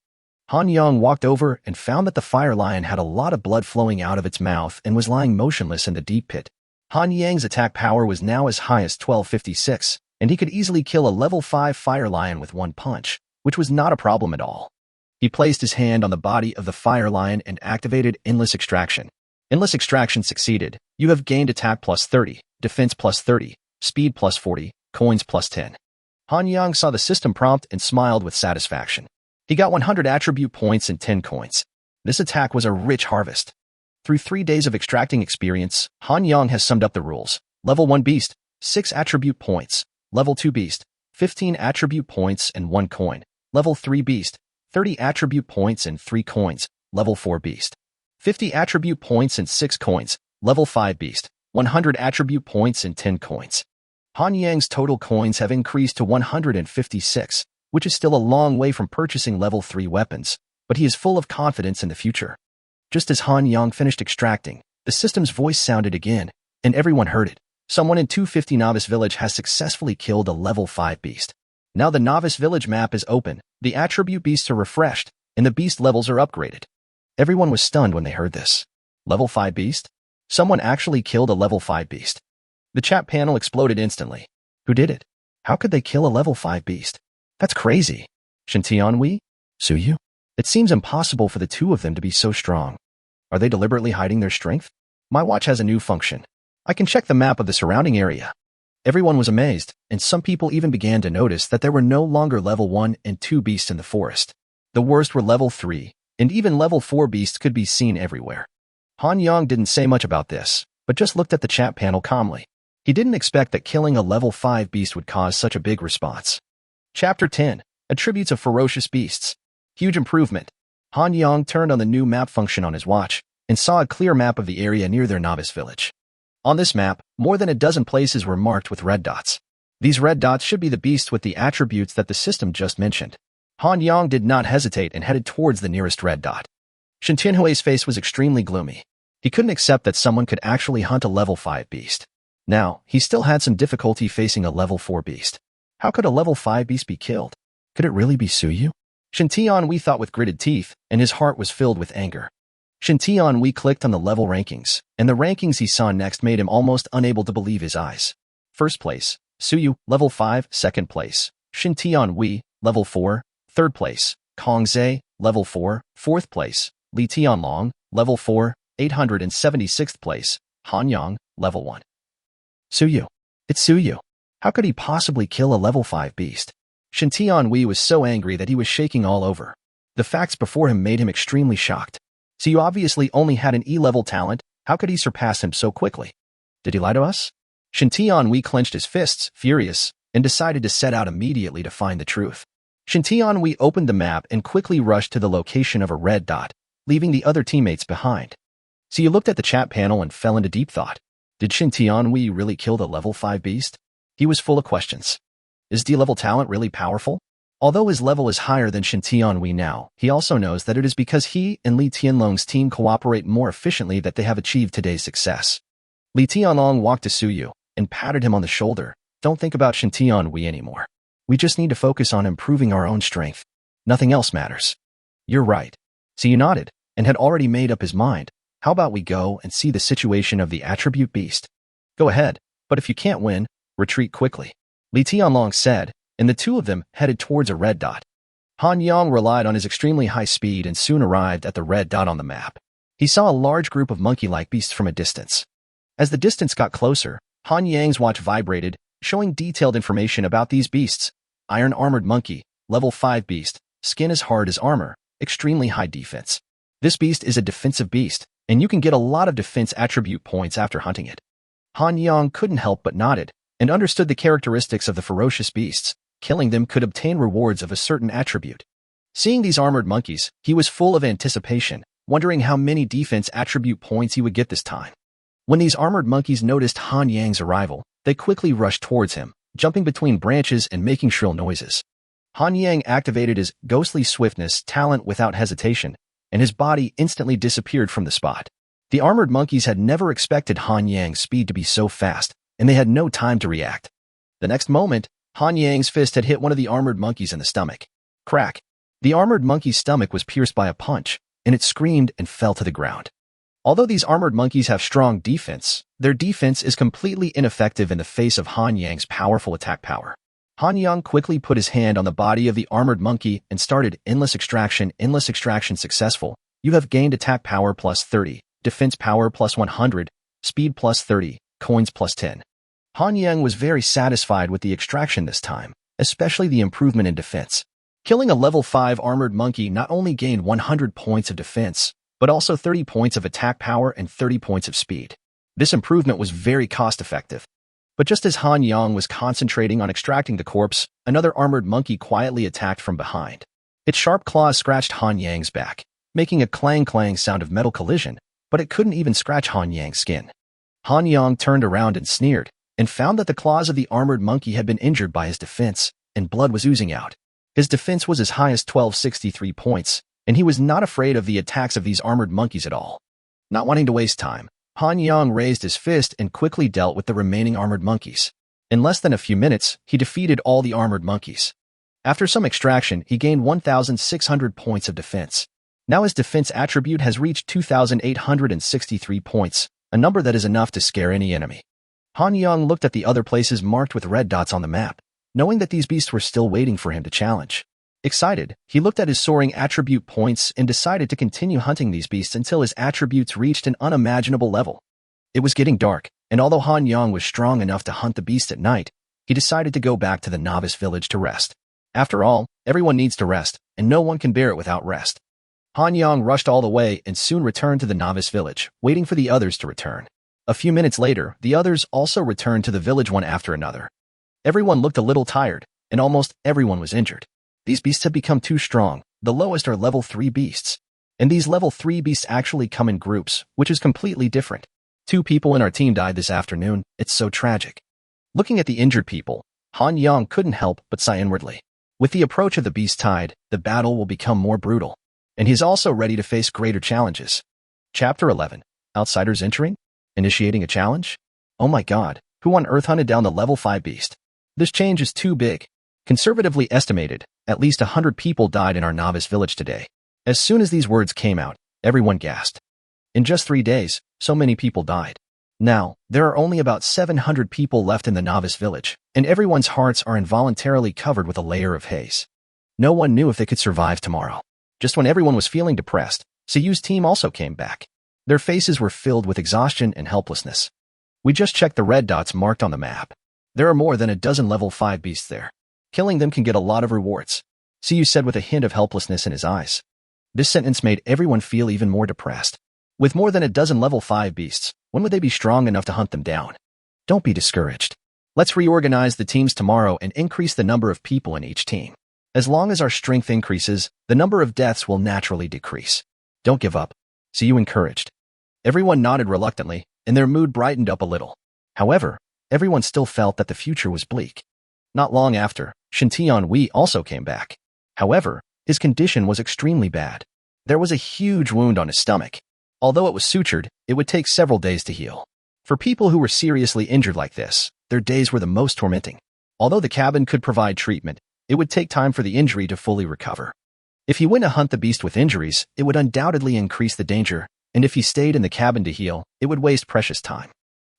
Han Yang walked over and found that the Fire Lion had a lot of blood flowing out of its mouth and was lying motionless in the deep pit. Han Yang's attack power was now as high as 1256, and he could easily kill a level 5 Fire Lion with one punch, which was not a problem at all. He placed his hand on the body of the Fire Lion and activated Endless Extraction. Endless Extraction succeeded. You have gained attack plus 30, defense plus 30, speed plus 40, coins plus 10. Han Yang saw the system prompt and smiled with satisfaction. He got 100 attribute points and 10 coins. This attack was a rich harvest. Through 3 days of extracting experience, Han Yang has summed up the rules. Level 1 Beast, 6 attribute points. Level 2 Beast, 15 attribute points and 1 coin. Level 3 Beast, 30 attribute points and 3 coins. Level 4 Beast, 50 attribute points and 6 coins. Level 5 Beast, 100 attribute points and 10 coins. Han Yang's total coins have increased to 156, which is still a long way from purchasing level 3 weapons, but he is full of confidence in the future. Just as Han Yang finished extracting, the system's voice sounded again, and everyone heard it. Someone in 250 Novice Village has successfully killed a level 5 beast. Now the Novice Village map is open, the attribute beasts are refreshed, and the beast levels are upgraded. Everyone was stunned when they heard this. Level 5 beast? Someone actually killed a level 5 beast. The chat panel exploded instantly. Who did it? How could they kill a level 5 beast? That's crazy. Shintianwi? Suyu? It seems impossible for the two of them to be so strong. Are they deliberately hiding their strength? My watch has a new function. I can check the map of the surrounding area. Everyone was amazed, and some people even began to notice that there were no longer level 1 and 2 beasts in the forest. The worst were level 3, and even level 4 beasts could be seen everywhere. Han Yang didn't say much about this, but just looked at the chat panel calmly. He didn't expect that killing a level 5 beast would cause such a big response. Chapter 10. Attributes of Ferocious Beasts. Huge improvement. Han Yang turned on the new map function on his watch and saw a clear map of the area near their novice village. On this map, more than a dozen places were marked with red dots. These red dots should be the beasts with the attributes that the system just mentioned. Han Yang did not hesitate and headed towards the nearest red dot. Shen Tianhui's face was extremely gloomy. He couldn't accept that someone could actually hunt a level 5 beast. Now, he still had some difficulty facing a level 4 beast. How could a level 5 beast be killed? Could it really be Suyu? Shen Tianhui thought with gritted teeth, and his heart was filled with anger. Shen Tianhui clicked on the level rankings, and the rankings he saw next made him almost unable to believe his eyes. First place, Suyu, level 5, second place, Shen Tianhui, level 4, third place, Kong Zhe, level 4, fourth place, Li Tianlong, level 4, 876th place, Han Yang, level 1. Suyu. It's Suyu. How could he possibly kill a level 5 beast? Shen Tianhui was so angry that he was shaking all over. The facts before him made him extremely shocked. Suyu obviously only had an E-level talent. How could he surpass him so quickly? Did he lie to us? Shen Tianhui clenched his fists, furious, and decided to set out immediately to find the truth. Shen Tianhui opened the map and quickly rushed to the location of a red dot, leaving the other teammates behind. Suyu looked at the chat panel and fell into deep thought. Did Shen Tianhui really kill the level 5 beast? He was full of questions. Is D-level talent really powerful? Although his level is higher than Shen Tianhui now, he also knows that it is because he and Li Tianlong's team cooperate more efficiently that they have achieved today's success. Li Tianlong walked to Suyu and patted him on the shoulder. Don't think about Shen Tianhui anymore. We just need to focus on improving our own strength. Nothing else matters. You're right. Suyu nodded and had already made up his mind. How about we go and see the situation of the attribute beast? Go ahead, but if you can't win, retreat quickly. Li Tianlong said, and the two of them headed towards a red dot. Han Yang relied on his extremely high speed and soon arrived at the red dot on the map. He saw a large group of monkey-like beasts from a distance. As the distance got closer, Han Yang's watch vibrated, showing detailed information about these beasts. Iron-armored monkey, level 5 beast, skin as hard as armor, extremely high defense. This beast is a defensive beast, and you can get a lot of defense attribute points after hunting it. Han Yang couldn't help but nodded, and understood the characteristics of the ferocious beasts. Killing them could obtain rewards of a certain attribute. Seeing these armored monkeys, he was full of anticipation, wondering how many defense attribute points he would get this time. When these armored monkeys noticed Han Yang's arrival, they quickly rushed towards him, jumping between branches and making shrill noises. Han Yang activated his ghostly swiftness talent without hesitation, and his body instantly disappeared from the spot. The armored monkeys had never expected Han Yang's speed to be so fast, and they had no time to react. The next moment, Han Yang's fist had hit one of the armored monkeys in the stomach. Crack! The armored monkey's stomach was pierced by a punch, and it screamed and fell to the ground. Although these armored monkeys have strong defense, their defense is completely ineffective in the face of Han Yang's powerful attack power. Han Yang quickly put his hand on the body of the armored monkey and started endless extraction successful. You have gained attack power plus 30, defense power plus 100, speed plus 30, coins plus 10. Han Yang was very satisfied with the extraction this time, especially the improvement in defense. Killing a level 5 armored monkey not only gained 100 points of defense, but also 30 points of attack power and 30 points of speed. This improvement was very cost-effective. But just as Han Yang was concentrating on extracting the corpse, another armored monkey quietly attacked from behind. Its sharp claws scratched Han Yang's back, making a clang-clang sound of metal collision, but it couldn't even scratch Han Yang's skin. Han Yang turned around and sneered, and found that the claws of the armored monkey had been injured by his defense, and blood was oozing out. His defense was as high as 1263 points, and he was not afraid of the attacks of these armored monkeys at all. Not wanting to waste time, Han Yang raised his fist and quickly dealt with the remaining armored monkeys. In less than a few minutes, he defeated all the armored monkeys. After some extraction, he gained 1,600 points of defense. Now his defense attribute has reached 2,863 points, a number that is enough to scare any enemy. Han Yang looked at the other places marked with red dots on the map, knowing that these beasts were still waiting for him to challenge. Excited, he looked at his soaring attribute points and decided to continue hunting these beasts until his attributes reached an unimaginable level. It was getting dark, and although Han Yang was strong enough to hunt the beast at night, he decided to go back to the novice village to rest. After all, everyone needs to rest, and no one can bear it without rest. Han Yang rushed all the way and soon returned to the novice village, waiting for the others to return. A few minutes later, the others also returned to the village one after another. Everyone looked a little tired, and almost everyone was injured. These beasts have become too strong. The lowest are level 3 beasts. And these level 3 beasts actually come in groups, which is completely different. 2 people in our team died this afternoon. It's so tragic. Looking at the injured people, Han Yang couldn't help but sigh inwardly. With the approach of the beast tide, the battle will become more brutal. And he's also ready to face greater challenges. Chapter 11. Outsiders entering? Initiating a challenge? Oh my god, who on earth hunted down the level 5 beast? This change is too big. Conservatively estimated, at least 100 people died in our novice village today. As soon as these words came out, everyone gasped. In just 3 days, so many people died. Now, there are only about 700 people left in the novice village, and everyone's hearts are involuntarily covered with a layer of haze. No one knew if they could survive tomorrow. Just when everyone was feeling depressed, Seyu's team also came back. Their faces were filled with exhaustion and helplessness. We just checked the red dots marked on the map. There are more than a dozen level 5 beasts there. Killing them can get a lot of rewards, Seyu said with a hint of helplessness in his eyes. This sentence made everyone feel even more depressed. With more than a dozen level 5 beasts, when would they be strong enough to hunt them down? Don't be discouraged. Let's reorganize the teams tomorrow and increase the number of people in each team. As long as our strength increases, the number of deaths will naturally decrease. Don't give up, Seyu encouraged. Everyone nodded reluctantly, and their mood brightened up a little. However, everyone still felt that the future was bleak. Not long after, Shintian Wei also came back. However, his condition was extremely bad. There was a huge wound on his stomach. Although it was sutured, it would take several days to heal. For people who were seriously injured like this, their days were the most tormenting. Although the cabin could provide treatment, it would take time for the injury to fully recover. If he went to hunt the beast with injuries, it would undoubtedly increase the danger, and if he stayed in the cabin to heal, it would waste precious time.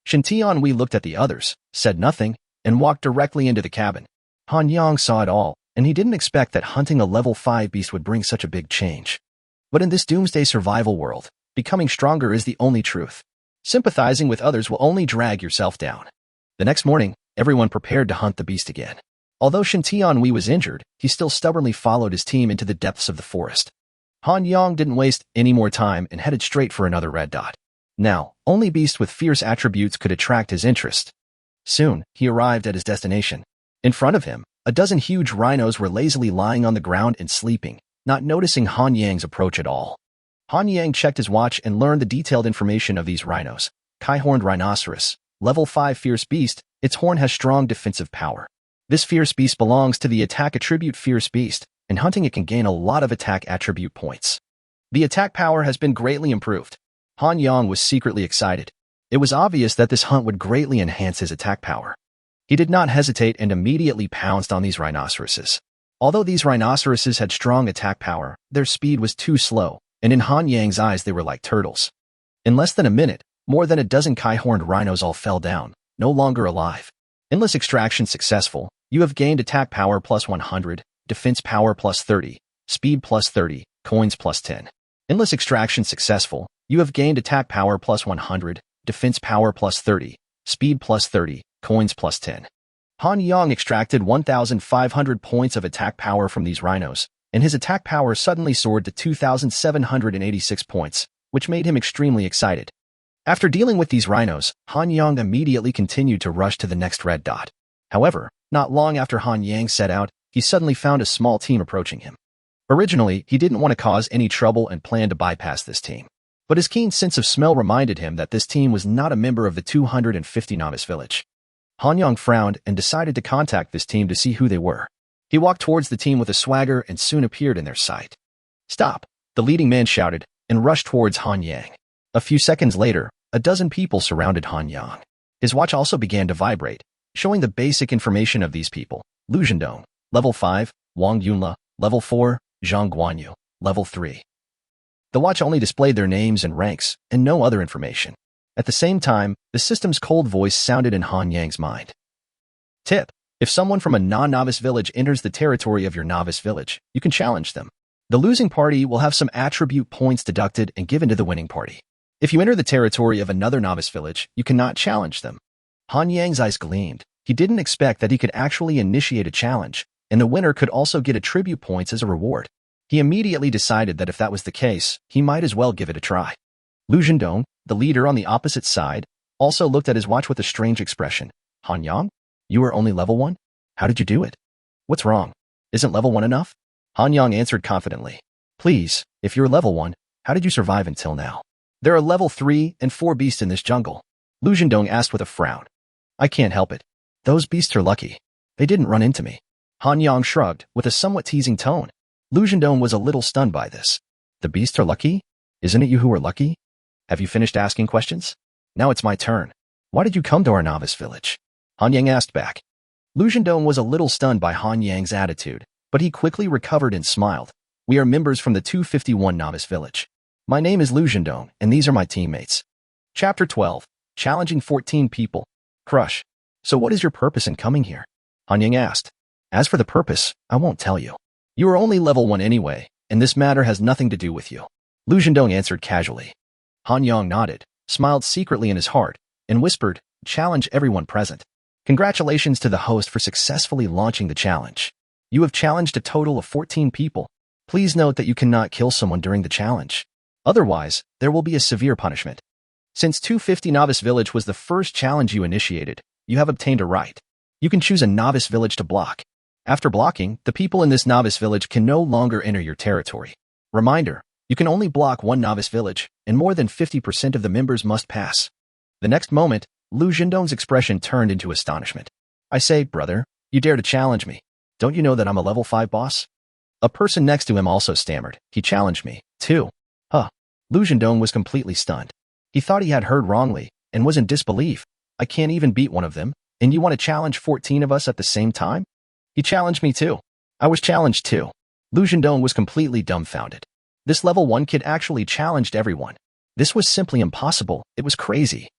Shintian Wei looked at the others, said nothing, and walked directly into the cabin. Han Yang saw it all, and he didn't expect that hunting a level 5 beast would bring such a big change. But in this doomsday survival world, becoming stronger is the only truth. Sympathizing with others will only drag yourself down. The next morning, everyone prepared to hunt the beast again. Although Shintian Wei was injured, he still stubbornly followed his team into the depths of the forest. Han Yang didn't waste any more time and headed straight for another red dot. Now, only beasts with fierce attributes could attract his interest. Soon, he arrived at his destination. In front of him, a dozen huge rhinos were lazily lying on the ground and sleeping, not noticing Han Yang's approach at all. Han Yang checked his watch and learned the detailed information of these rhinos. Kai-horned rhinoceros, level 5 fierce beast, its horn has strong defensive power. This fierce beast belongs to the attack attribute fierce beast, and hunting it can gain a lot of attack attribute points. The attack power has been greatly improved. Han Yang was secretly excited. It was obvious that this hunt would greatly enhance his attack power. He did not hesitate and immediately pounced on these rhinoceroses. Although these rhinoceroses had strong attack power, their speed was too slow, and in Han Yang's eyes they were like turtles. In less than a minute, more than a dozen Kai-horned rhinos all fell down, no longer alive. Endless extraction successful. You have gained attack power plus 100, defense power plus 30, speed plus 30, coins plus 10. Endless extraction successful. You have gained attack power plus 100, defense power plus 30, speed plus 30, coins plus 10. Han Yang extracted 1,500 points of attack power from these rhinos, and his attack power suddenly soared to 2,786 points, which made him extremely excited. After dealing with these rhinos, Han Yang immediately continued to rush to the next red dot. However, not long after Han Yang set out, he suddenly found a small team approaching him. Originally, he didn't want to cause any trouble and planned to bypass this team. But his keen sense of smell reminded him that this team was not a member of the 250 novice village. Han Yang frowned and decided to contact this team to see who they were. He walked towards the team with a swagger and soon appeared in their sight. "Stop!" the leading man shouted, and rushed towards Han Yang. A few seconds later, A dozen people surrounded Han Yang. His watch also began to vibrate, showing the basic information of these people. Lu Zhendong, Level 5, Wang Yunle, Level 4, Zhang Guanyu, Level 3. The watch only displayed their names and ranks, and no other information. At the same time, the system's cold voice sounded in Han Yang's mind. Tip: if someone from a non-novice village enters the territory of your novice village, you can challenge them. The losing party will have some attribute points deducted and given to the winning party. If you enter the territory of another novice village, you cannot challenge them. Han Yang's eyes gleamed. He didn't expect that he could actually initiate a challenge, and the winner could also get attribute points as a reward. He immediately decided that if that was the case, he might as well give it a try. Lu Zhendong, the leader on the opposite side, also looked at his watch with a strange expression. Han Yang? You are only level 1? How did you do it? What's wrong? Isn't level 1 enough? Han Yang answered confidently. Please, if you're level 1, how did you survive until now? There are level 3 and 4 beasts in this jungle. Lu Zhendong asked with a frown. I can't help it. Those beasts are lucky. They didn't run into me. Han Yang shrugged with a somewhat teasing tone. Lu Zhendong was a little stunned by this. The beasts are lucky? Isn't it you who are lucky? Have you finished asking questions? Now it's my turn. Why did you come to our novice village? Han Yang asked back. Lu Zhendong was a little stunned by Han Yang's attitude, but he quickly recovered and smiled. We are members from the 251 novice village. My name is Lu Zhendong, and these are my teammates. Chapter 12. Challenging 14 people. Crush. So what is your purpose in coming here? Han Yang asked. As for the purpose, I won't tell you. You are only level 1 anyway, and this matter has nothing to do with you. Lu Zhendong answered casually. Han Yang nodded, smiled secretly in his heart, and whispered, challenge everyone present. Congratulations to the host for successfully launching the challenge. You have challenged a total of 14 people. Please note that you cannot kill someone during the challenge. Otherwise, there will be a severe punishment. Since 250 Novice Village was the first challenge you initiated, you have obtained a right. You can choose a Novice Village to block. After blocking, the people in this Novice Village can no longer enter your territory. Reminder, you can only block one Novice Village, and more than 50% of the members must pass. The next moment, Lu Zhendong's expression turned into astonishment. I say, brother, you dare to challenge me. Don't you know that I'm a level 5 boss? A person next to him also stammered. He challenged me, too. Huh. Lu Zhendong was completely stunned. He thought he had heard wrongly, and was in disbelief. I can't even beat one of them, and you want to challenge 14 of us at the same time? He challenged me too. I was challenged too. Lu Zhendong was completely dumbfounded. This level 1 kid actually challenged everyone. This was simply impossible. It was crazy.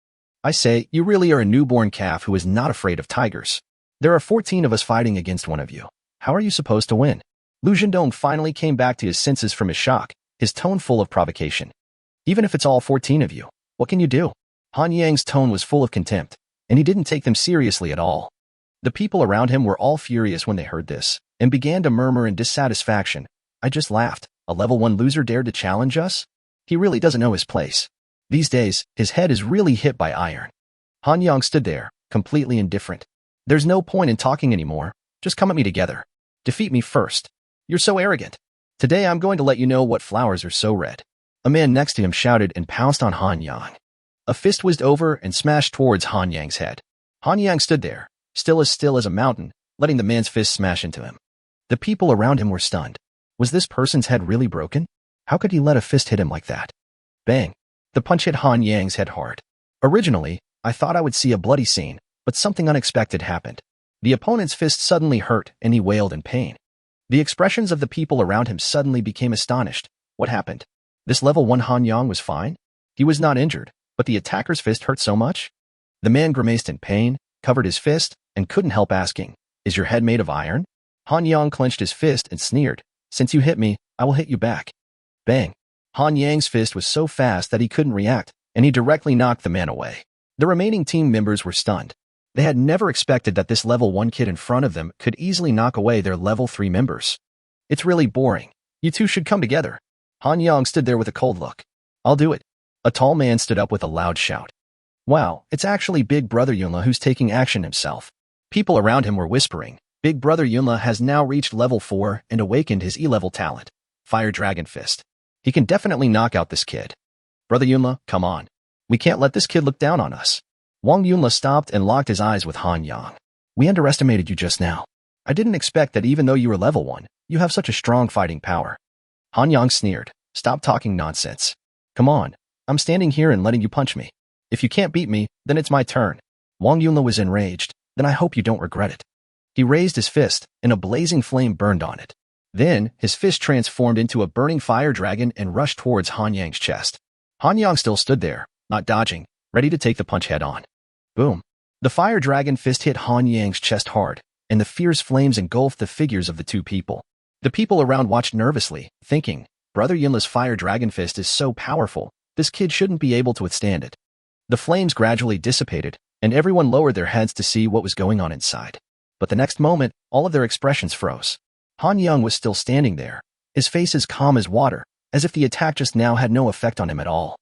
I say, you really are a newborn calf who is not afraid of tigers. There are 14 of us fighting against one of you. How are you supposed to win? Lu Zhendong finally came back to his senses from his shock, his tone full of provocation. Even if it's all 14 of you, what can you do? Han Yang's tone was full of contempt, and he didn't take them seriously at all. The people around him were all furious when they heard this, and began to murmur in dissatisfaction. I just laughed. A level 1 loser dared to challenge us? He really doesn't know his place. These days, his head is really hit by iron. Han Yang stood there, completely indifferent. There's no point in talking anymore. Just come at me together. Defeat me first. You're so arrogant. Today I'm going to let you know what flowers are so red. A man next to him shouted and pounced on Han Yang. A fist whizzed over and smashed towards Han Yang's head. Han Yang stood there, still as a mountain, letting the man's fist smash into him. The people around him were stunned. Was this person's head really broken? How could he let a fist hit him like that? Bang! The punch hit Han Yang's head hard. Originally, I thought I would see a bloody scene, but something unexpected happened. The opponent's fist suddenly hurt and he wailed in pain. The expressions of the people around him suddenly became astonished. What happened? This level 1 Han Yang was fine? He was not injured, but the attacker's fist hurt so much? The man grimaced in pain, covered his fist, and couldn't help asking, is your head made of iron? Han Yang clenched his fist and sneered, since you hit me, I will hit you back. Bang! Han Yang's fist was so fast that he couldn't react, and he directly knocked the man away. The remaining team members were stunned. They had never expected that this level 1 kid in front of them could easily knock away their level 3 members. It's really boring. You two should come together. Han Yang stood there with a cold look. I'll do it. A tall man stood up with a loud shout. Wow, it's actually Big Brother Yunle who's taking action himself. People around him were whispering. Big Brother Yunle has now reached level 4 and awakened his E-level talent, Fire Dragon Fist. He can definitely knock out this kid. Brother Yunle, come on. We can't let this kid look down on us. Wang Yunle stopped and locked his eyes with Han Yang. We underestimated you just now. I didn't expect that even though you were level 1, you have such a strong fighting power. Han Yang sneered. Stop talking nonsense. Come on. I'm standing here and letting you punch me. If you can't beat me, then it's my turn. Wang Yunla was enraged. Then I hope you don't regret it. He raised his fist, and a blazing flame burned on it. Then, his fist transformed into a burning fire dragon and rushed towards Han Yang's chest. Han Yang still stood there, not dodging, ready to take the punch head-on. Boom. The fire dragon fist hit Han Yang's chest hard, and the fierce flames engulfed the figures of the two people. The people around watched nervously, thinking, Brother Yunla's fire dragon fist is so powerful, this kid shouldn't be able to withstand it. The flames gradually dissipated, and everyone lowered their heads to see what was going on inside. But the next moment, all of their expressions froze. Han Yang was still standing there, his face as calm as water, as if the attack just now had no effect on him at all.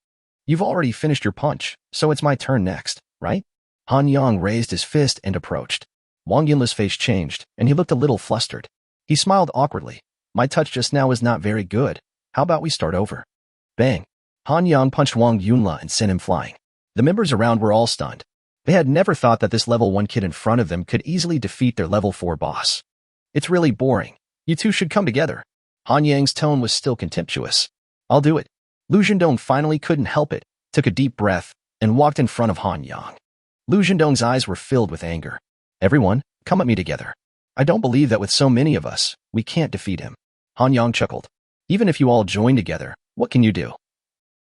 You've already finished your punch, so it's my turn next, right? Han Yang raised his fist and approached. Wang Yunla's face changed, and he looked a little flustered. He smiled awkwardly. My touch just now is not very good. How about we start over? Bang. Han Yang punched Wang Yunla and sent him flying. The members around were all stunned. They had never thought that this level 1 kid in front of them could easily defeat their level 4 boss. It's really boring. You two should come together. Han Yang's tone was still contemptuous. I'll do it. Lu Zhendong finally couldn't help it, took a deep breath, and walked in front of Han Yang. Lu Zhendong's eyes were filled with anger. Everyone, come at me together. I don't believe that with so many of us, we can't defeat him. Han Yang chuckled. Even if you all join together, what can you do?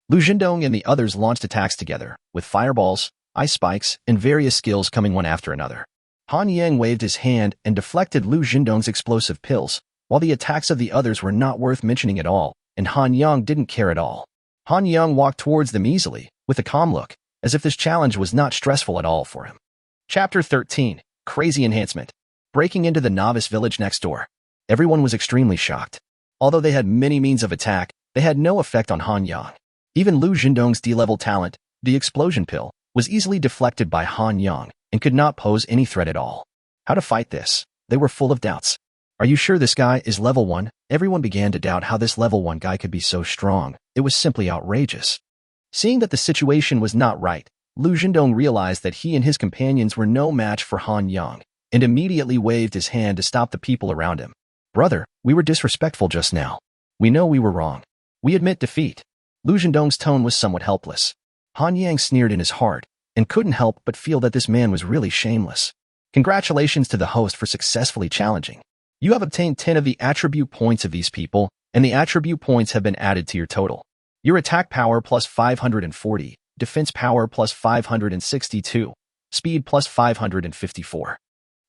Lu Zhendong and the others launched attacks together, with fireballs, ice spikes, and various skills coming one after another. Han Yang waved his hand and deflected Lu Zhendong's explosive pills, while the attacks of the others were not worth mentioning at all, and Han Yang didn't care at all. Han Yang walked towards them easily, with a calm look, as if this challenge was not stressful at all for him. Chapter 13, Crazy Enhancement. Breaking into the novice village next door. Everyone was extremely shocked. Although they had many means of attack, they had no effect on Han Yang. Even Lu Zhendong's D-level talent, the explosion pill, was easily deflected by Han Yang, and could not pose any threat at all. How to fight this? They were full of doubts. Are you sure this guy is level 1? Everyone began to doubt how this level 1 guy could be so strong. It was simply outrageous. Seeing that the situation was not right, Lu Zhendong realized that he and his companions were no match for Han Yang, and immediately waved his hand to stop the people around him. Brother, we were disrespectful just now. We know we were wrong. We admit defeat. Lu Zhendong's tone was somewhat helpless. Han Yang sneered in his heart, and couldn't help but feel that this man was really shameless. Congratulations to the host for successfully challenging. You have obtained 10 of the attribute points of these people, and the attribute points have been added to your total. Your attack power plus 540, defense power plus 562, speed plus 554.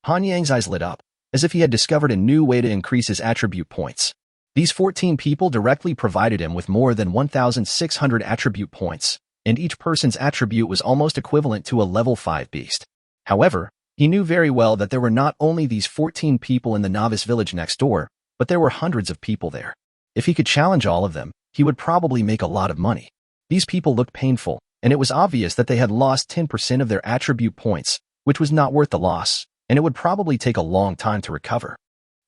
Han Yang's eyes lit up, as if he had discovered a new way to increase his attribute points. These 14 people directly provided him with more than 1,600 attribute points, and each person's attribute was almost equivalent to a level 5 beast. However, he knew very well that there were not only these 14 people in the novice village next door, but there were hundreds of people there. If he could challenge all of them, he would probably make a lot of money. These people looked painful, and it was obvious that they had lost 10% of their attribute points, which was not worth the loss, and it would probably take a long time to recover.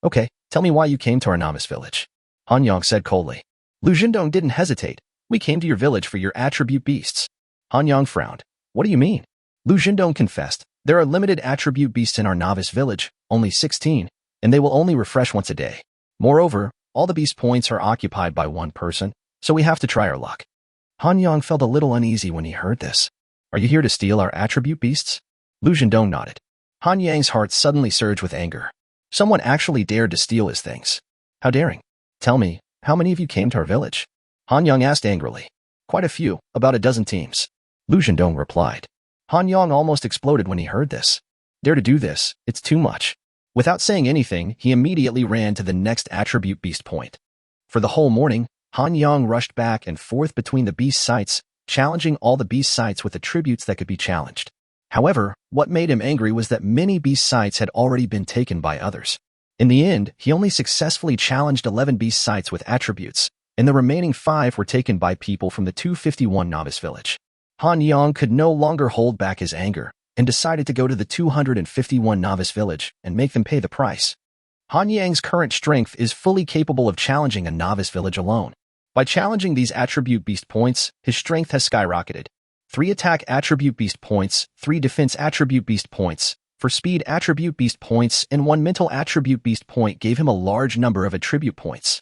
Okay, tell me why you came to our novice village. Han Yang said coldly. Lu Zhendong didn't hesitate. We came to your village for your attribute beasts. Han Yang frowned. What do you mean? Lu Zhendong confessed. There are limited attribute beasts in our novice village, only 16, and they will only refresh once a day. Moreover, all the beast points are occupied by one person, so we have to try our luck. Han Yang felt a little uneasy when he heard this. Are you here to steal our attribute beasts? Lu Zhendong nodded. Han Yang's heart suddenly surged with anger. Someone actually dared to steal his things. How daring. Tell me, how many of you came to our village? Han Yang asked angrily. Quite a few, about a dozen teams. Lu Zhendong replied. Han Yang almost exploded when he heard this. Dare to do this, it's too much. Without saying anything, he immediately ran to the next attribute beast point. For the whole morning, Han Yang rushed back and forth between the beast sites, challenging all the beast sites with attributes that could be challenged. However, what made him angry was that many beast sites had already been taken by others. In the end, he only successfully challenged 11 beast sites with attributes, and the remaining 5 were taken by people from the 251 novice village. Han Yang could no longer hold back his anger, and decided to go to the 251 novice village and make them pay the price. Han Yang's current strength is fully capable of challenging a novice village alone. By challenging these attribute beast points, his strength has skyrocketed. 3 attack attribute beast points, 3 defense attribute beast points, 4 speed attribute beast points, and 1 mental attribute beast point gave him a large number of attribute points.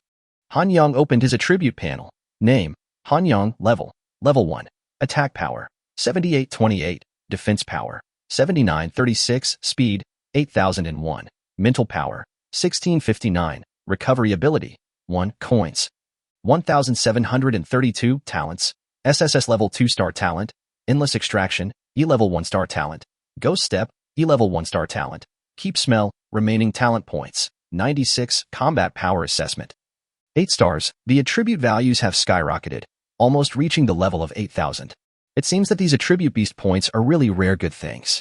Han Yang opened his attribute panel. Name, Han Yang, level 1. Attack power, 7828, defense power, 7936, speed, 8001, mental power, 1659, recovery ability, 1 coins, 1732, talents, SSS-Level 2-star talent, endless extraction, E-Level 1-star talent, ghost step, E-Level 1-star talent, keep smell, remaining talent points, 96, combat power assessment. 8 stars, the attribute values have skyrocketed, almost reaching the level of 8,000. It seems that these attribute beast points are really rare good things.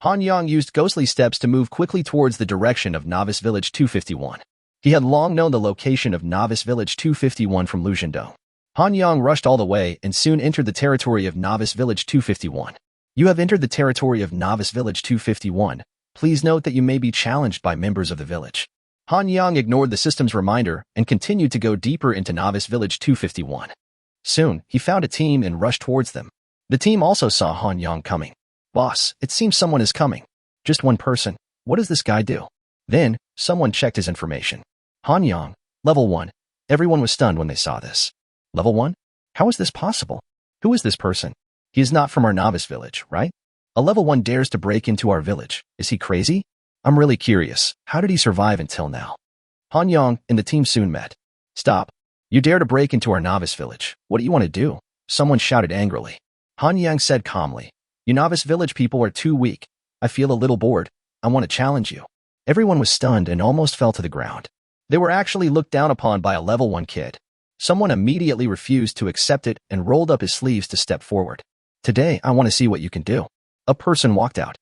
Han Yang used ghostly steps to move quickly towards the direction of Novice Village 251. He had long known the location of Novice Village 251 from Lu Zhendong. Han Yang rushed all the way and soon entered the territory of Novice Village 251. You have entered the territory of Novice Village 251. Please note that you may be challenged by members of the village. Han Yang ignored the system's reminder and continued to go deeper into Novice Village 251. Soon, he found a team and rushed towards them. The team also saw Han Yang coming. Boss, it seems someone is coming. Just one person. What does this guy do? Then, someone checked his information. Han Yang, level 1. Everyone was stunned when they saw this. Level 1? How is this possible? Who is this person? He is not from our novice village, right? A level 1 dares to break into our village. Is he crazy? I'm really curious. How did he survive until now? Han Yang and the team soon met. Stop. You dare to break into our novice village. What do you want to do? Someone shouted angrily. Han Yang said calmly. You novice village people are too weak. I feel a little bored. I want to challenge you. Everyone was stunned and almost fell to the ground. They were actually looked down upon by a level 1 kid. Someone immediately refused to accept it and rolled up his sleeves to step forward. Today, I want to see what you can do. A person walked out.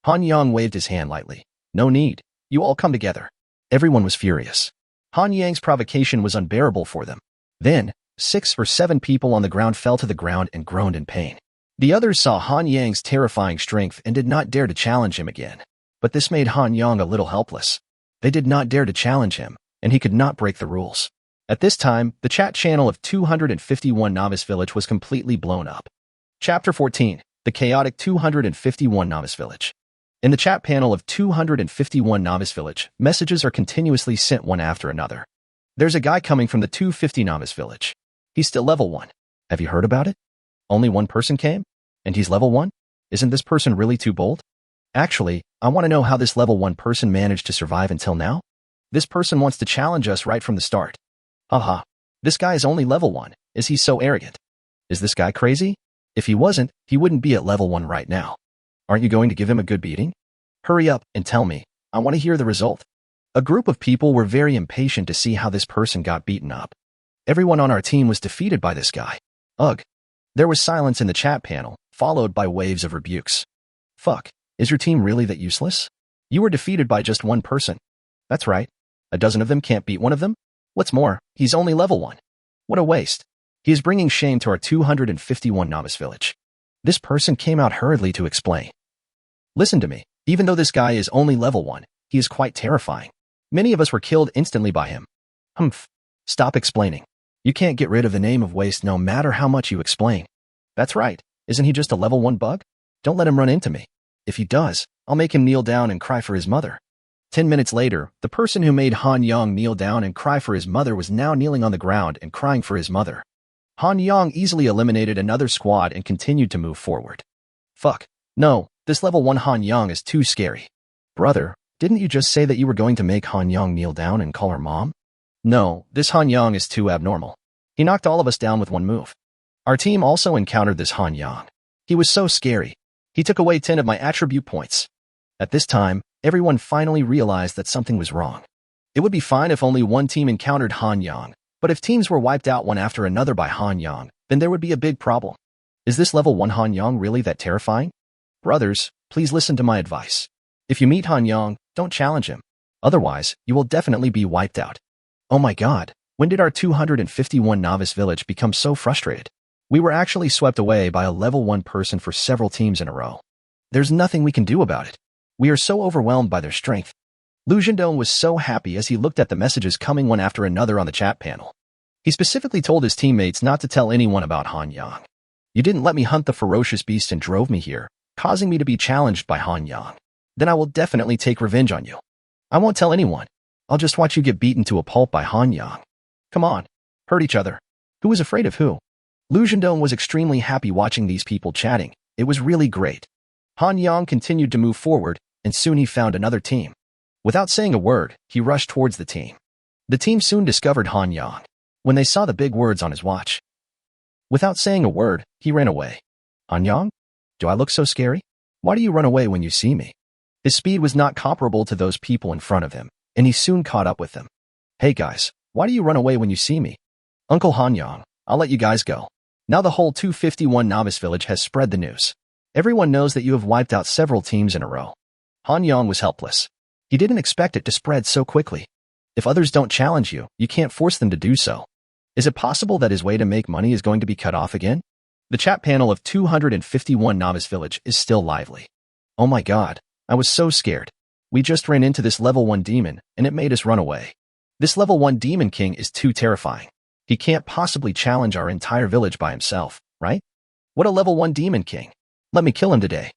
Han Yang waved his hand lightly. No need. You all come together. Everyone was furious. Han Yang's provocation was unbearable for them. Then, 6 or 7 people on the ground fell to the ground and groaned in pain. The others saw Han Yang's terrifying strength and did not dare to challenge him again. But this made Han Yang a little helpless. They did not dare to challenge him, and he could not break the rules. At this time, the chat channel of 251 Novice Village was completely blown up. Chapter 14, the chaotic 251 Novice Village. In the chat panel of 251 Novice Village, messages are continuously sent one after another. There's a guy coming from the 250 Novice Village. He's still level 1. Have you heard about it? Only one person came? And he's level 1? Isn't this person really too bold? Actually, I want to know how this level 1 person managed to survive until now. This person wants to challenge us right from the start. Haha. This guy is only level 1. Is he so arrogant? Is this guy crazy? If he wasn't, he wouldn't be at level 1 right now. Aren't you going to give him a good beating? Hurry up and tell me. I want to hear the result. A group of people were very impatient to see how this person got beaten up. Everyone on our team was defeated by this guy. Ugh. There was silence in the chat panel, followed by waves of rebukes. Fuck. Is your team really that useless? You were defeated by just one person. That's right. A dozen of them can't beat one of them? What's more, he's only level 1. What a waste. He is bringing shame to our 251 Novice Village. This person came out hurriedly to explain. Listen to me. Even though this guy is only level 1, he is quite terrifying. Many of us were killed instantly by him. Humph. Stop explaining. You can't get rid of the name of waste no matter how much you explain. That's right. Isn't he just a level 1 bug? Don't let him run into me. If he does, I'll make him kneel down and cry for his mother. 10 minutes later, the person who made Han Yang kneel down and cry for his mother was now kneeling on the ground and crying for his mother. Han Yang easily eliminated another squad and continued to move forward. Fuck. No, this level 1 Han Yang is too scary. Brother, didn't you just say that you were going to make Han Yang kneel down and call her mom? No, this Han Yang is too abnormal. He knocked all of us down with one move. Our team also encountered this Han Yang. He was so scary. He took away 10 of my attribute points. At this time, everyone finally realized that something was wrong. It would be fine if only one team encountered Han Yang, but if teams were wiped out one after another by Han Yang, then there would be a big problem. Is this level 1 Han Yang really that terrifying? Brothers, please listen to my advice. If you meet Han Yang, don't challenge him. Otherwise, you will definitely be wiped out. Oh my god, when did our 251 Novice Village become so frustrated? We were actually swept away by a level 1 person for several teams in a row. There's nothing we can do about it. We are so overwhelmed by their strength. Lu Zhendong was so happy as he looked at the messages coming one after another on the chat panel. He specifically told his teammates not to tell anyone about Han Yang. You didn't let me hunt the ferocious beast and drove me here, causing me to be challenged by Han Yang. Then I will definitely take revenge on you. I won't tell anyone. I'll just watch you get beaten to a pulp by Han Yang. Come on, hurt each other. Who is afraid of who? Lu Zhendong was extremely happy watching these people chatting. It was really great. Han Yang continued to move forward, and soon he found another team. Without saying a word, he rushed towards the team. The team soon discovered Han Yang when they saw the big words on his watch. Without saying a word, he ran away. Han Yang? Do I look so scary? Why do you run away when you see me? His speed was not comparable to those people in front of him, and he soon caught up with them. Hey guys, why do you run away when you see me? Uncle Han Yang, I'll let you guys go. Now the whole 251 Novice Village has spread the news. Everyone knows that you have wiped out several teams in a row. Han Yang was helpless. He didn't expect it to spread so quickly. If others don't challenge you, you can't force them to do so. Is it possible that his way to make money is going to be cut off again? The chat panel of 251 Novice Village is still lively. Oh my god, I was so scared. We just ran into this level 1 demon, and it made us run away. This level 1 demon king is too terrifying. He can't possibly challenge our entire village by himself, right? What a level 1 demon king. Let me kill him today.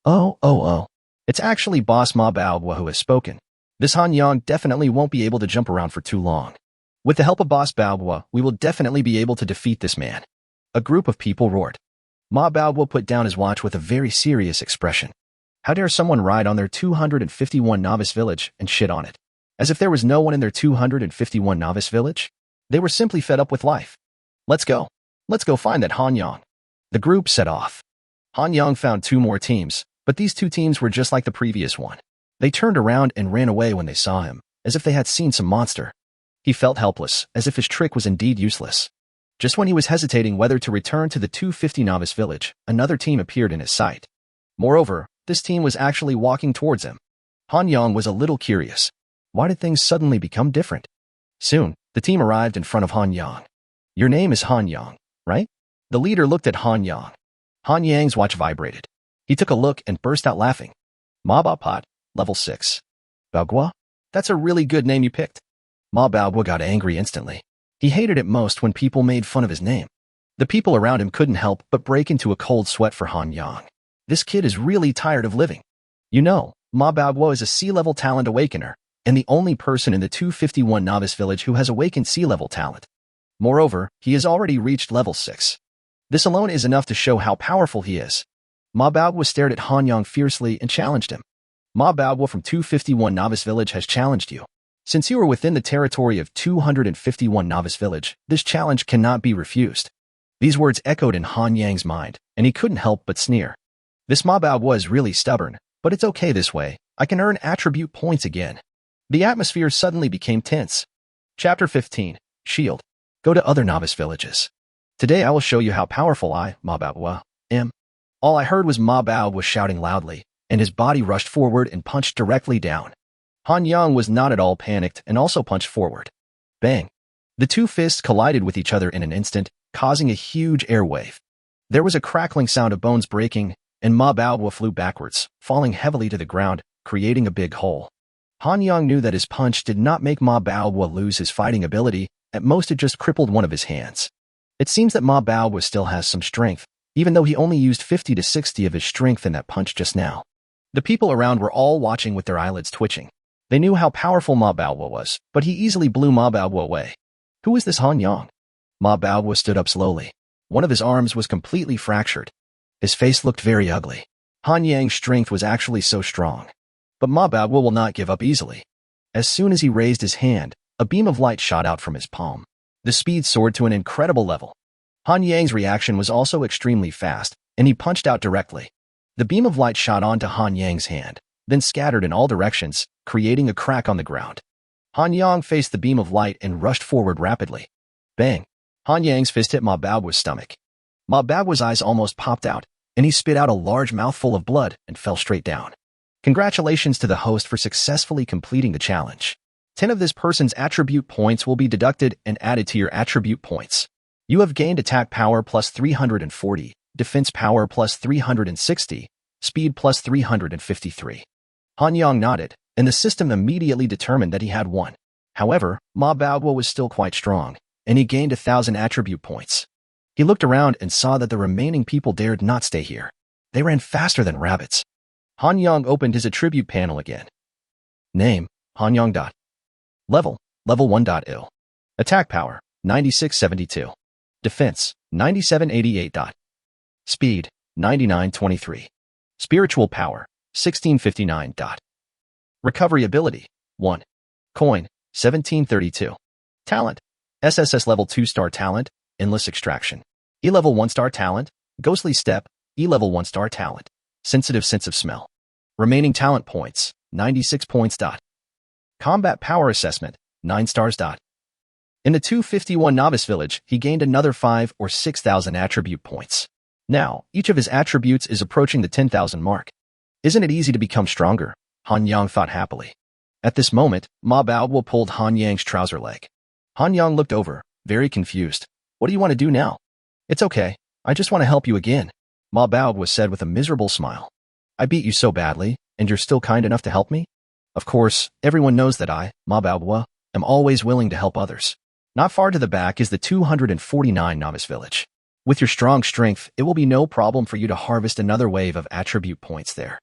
Oh. It's actually Boss Ma Baohua who has spoken. This Han Yang definitely won't be able to jump around for too long. With the help of Boss Baohua, we will definitely be able to defeat this man. A group of people roared. Ma Baohua put down his watch with a very serious expression. How dare someone ride on their 251 Novice Village and shit on it? As if there was no one in their 251 Novice Village? They were simply fed up with life. Let's go. Let's go find that Han Yang. The group set off. Han Yang found 2 more teams, but these 2 teams were just like the previous one. They turned around and ran away when they saw him, as if they had seen some monster. He felt helpless, as if his trick was indeed useless. Just when he was hesitating whether to return to the 250 Novice Village, another team appeared in his sight. Moreover, this team was actually walking towards him. Han Yang was a little curious. Why did things suddenly become different? Soon, the team arrived in front of Han Yang. Your name is Han Yang, right? The leader looked at Han Yang. Han Yang's watch vibrated. He took a look and burst out laughing. Ma Baohua, level 6. Baohua? That's a really good name you picked. Ma Baohua got angry instantly. He hated it most when people made fun of his name. The people around him couldn't help but break into a cold sweat for Han Yang. This kid is really tired of living. You know, Ma Baohua is a sea-level talent awakener, and the only person in the 251 Novice Village who has awakened sea-level talent. Moreover, he has already reached level 6. This alone is enough to show how powerful he is. Ma Baohua stared at Han Yang fiercely and challenged him. Ma Baohua from 251 Novice Village has challenged you. Since you are within the territory of 251 Novice Village, this challenge cannot be refused. These words echoed in Han Yang's mind, and he couldn't help but sneer. This Ma Baohua is really stubborn, but it's okay this way. I can earn attribute points again. The atmosphere suddenly became tense. Chapter 15, Shield. Go to other novice villages. Today I will show you how powerful I, Ma Baohua, am. All I heard was Ma Baohua shouting loudly, and his body rushed forward and punched directly down. Han Yang was not at all panicked and also punched forward. Bang! The 2 fists collided with each other in an instant, causing a huge air wave. There was a crackling sound of bones breaking, and Ma Baohua flew backwards, falling heavily to the ground, creating a big hole. Han Yang knew that his punch did not make Ma Baohua lose his fighting ability, at most it just crippled one of his hands. It seems that Ma Baohua still has some strength, even though he only used 50 to 60 of his strength in that punch just now. The people around were all watching with their eyelids twitching. They knew how powerful Ma Baohua was, but he easily blew Ma Baohua away. Who is this Han Yang? Ma Baohua stood up slowly. One of his arms was completely fractured. His face looked very ugly. Han Yang's strength was actually so strong. But Ma Baohua will not give up easily. As soon as he raised his hand, a beam of light shot out from his palm. The speed soared to an incredible level. Han Yang's reaction was also extremely fast, and he punched out directly. The beam of light shot onto Han Yang's hand, then scattered in all directions, creating a crack on the ground. Han Yang faced the beam of light and rushed forward rapidly. Bang! Han Yang's fist hit Ma Baohua's stomach. Ma Baohua's eyes almost popped out, and he spit out a large mouthful of blood and fell straight down. Congratulations to the host for successfully completing the challenge. 10 of this person's attribute points will be deducted and added to your attribute points. You have gained attack power plus 340, defense power plus 360, speed plus 353. Han Yang nodded, and the system immediately determined that he had won. However, Ma Baohua was still quite strong, and he gained 1,000 attribute points. He looked around and saw that the remaining people dared not stay here. They ran faster than rabbits. Han Yang opened his attribute panel again. Name, Han Yang. Level 1.0. Attack power, 9672. Defense, 9788. Speed, 9923. Spiritual power, 1659. Recovery ability, 1. Coin, 1732. Talent, SSS level 2-star talent, endless extraction. E-level 1-star talent, ghostly step, E-level 1-star talent, sensitive sense of smell. Remaining talent points, 96 points. Combat power assessment, 9 stars. In the 251 Novice Village, he gained another 5 or 6,000 attribute points. Now, each of his attributes is approaching the 10,000 mark. Isn't it easy to become stronger? Han Yang thought happily. At this moment, Ma Baoguo pulled Han Yang's trouser leg. Han Yang looked over, very confused. What do you want to do now? It's okay. I just want to help you again, Ma Baoguo said with a miserable smile. I beat you so badly, and you're still kind enough to help me? Of course, everyone knows that I, Ma Baoguo, am always willing to help others. Not far to the back is the 249 Novice Village. With your strong strength, it will be no problem for you to harvest another wave of attribute points there.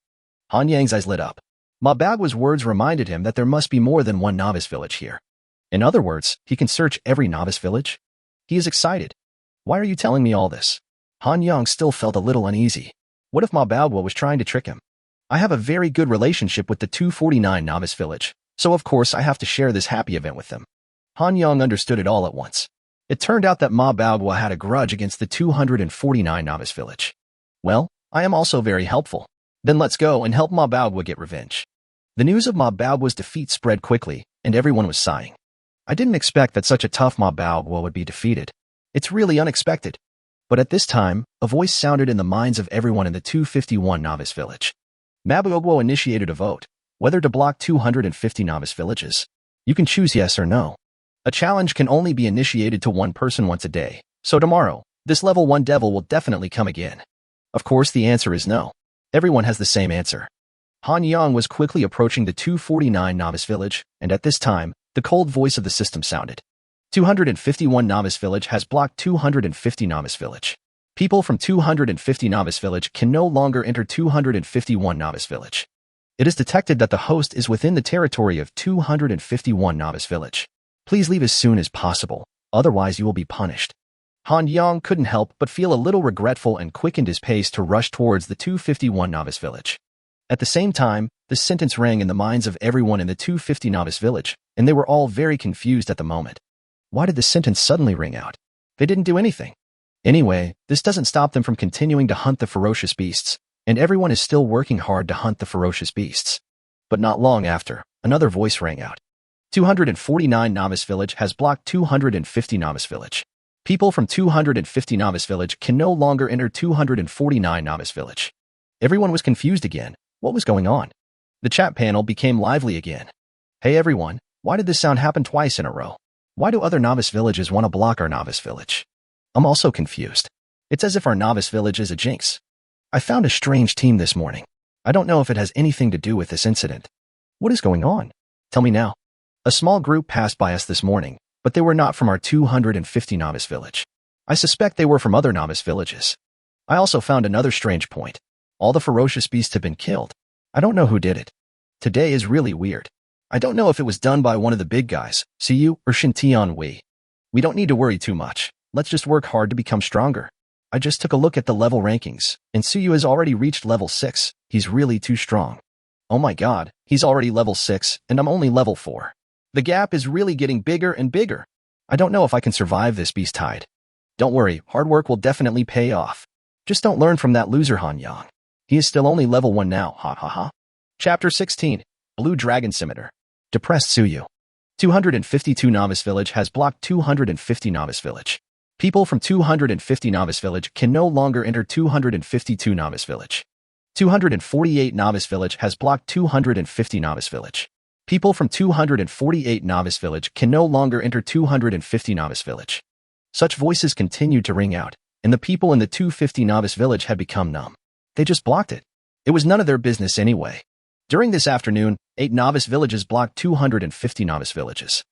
Han Yang's eyes lit up. Ma Baoguo's words reminded him that there must be more than one Novice Village here. In other words, he can search every Novice Village? He is excited. Why are you telling me all this? Han Yang still felt a little uneasy. What if Ma Baoguo was trying to trick him? I have a very good relationship with the 249 Novice Village, so of course I have to share this happy event with them. Han Yang understood it all at once. It turned out that Ma Baoguo had a grudge against the 249 Novice Village. Well, I am also very helpful. Then let's go and help Ma Baoguo get revenge. The news of Ma Baoguo's defeat spread quickly, and everyone was sighing. I didn't expect that such a tough Ma Baoguo would be defeated. It's really unexpected. But at this time, a voice sounded in the minds of everyone in the 251 Novice Village. Ma Baoguo initiated a vote, whether to block 250 Novice Villages. You can choose yes or no. A challenge can only be initiated to one person once a day, so tomorrow, this level 1 devil will definitely come again. Of course, the answer is no. Everyone has the same answer. Han Yang was quickly approaching the 249 Novice Village, and at this time, the cold voice of the system sounded. 251 Novice Village has blocked 250 Novice Village. People from 250 Novice Village can no longer enter 251 Novice Village. It is detected that the host is within the territory of 251 Novice Village. Please leave as soon as possible, otherwise you will be punished. Han Yang couldn't help but feel a little regretful and quickened his pace to rush towards the 251 Novice Village. At the same time, the sentence rang in the minds of everyone in the 250 Novice Village, and they were all very confused at the moment. Why did the sentence suddenly ring out? They didn't do anything. Anyway, this doesn't stop them from continuing to hunt the ferocious beasts, and everyone is still working hard to hunt the ferocious beasts. But not long after, another voice rang out. 249 Novice Village has blocked 250 Novice Village. People from 250 Novice Village can no longer enter 249 Novice Village. Everyone was confused again. What was going on? The chat panel became lively again. Hey everyone, why did this sound happen twice in a row? Why do other Novice Villages want to block our Novice Village? I'm also confused. It's as if our Novice Village is a jinx. I found a strange team this morning. I don't know if it has anything to do with this incident. What is going on? Tell me now. A small group passed by us this morning, but they were not from our 250 Novice Village. I suspect they were from other Novice Villages. I also found another strange point. All the ferocious beasts have been killed. I don't know who did it. Today is really weird. I don't know if it was done by one of the big guys, Siyu or Shintian Wei. We don't need to worry too much. Let's just work hard to become stronger. I just took a look at the level rankings, and Siyu has already reached level 6. He's really too strong. Oh my god, he's already level 6, and I'm only level 4. The gap is really getting bigger and bigger. I don't know if I can survive this beast tide. Don't worry, hard work will definitely pay off. Just don't learn from that loser Han Yang. He is still only level 1 now, ha ha ha. Chapter 16, Blue Dragon Scimitar. Depressed Suyu. 252 Novice Village has blocked 250 Novice Village. People from 250 Novice Village can no longer enter 252 Novice Village. 248 Novice Village has blocked 250 Novice Village. People from 248 Novice Village can no longer enter 250 Novice Village. Such voices continued to ring out, and the people in the 250 Novice Village had become numb. They just blocked it. It was none of their business anyway. During this afternoon, 8 Novice Villages blocked 250 Novice Villages.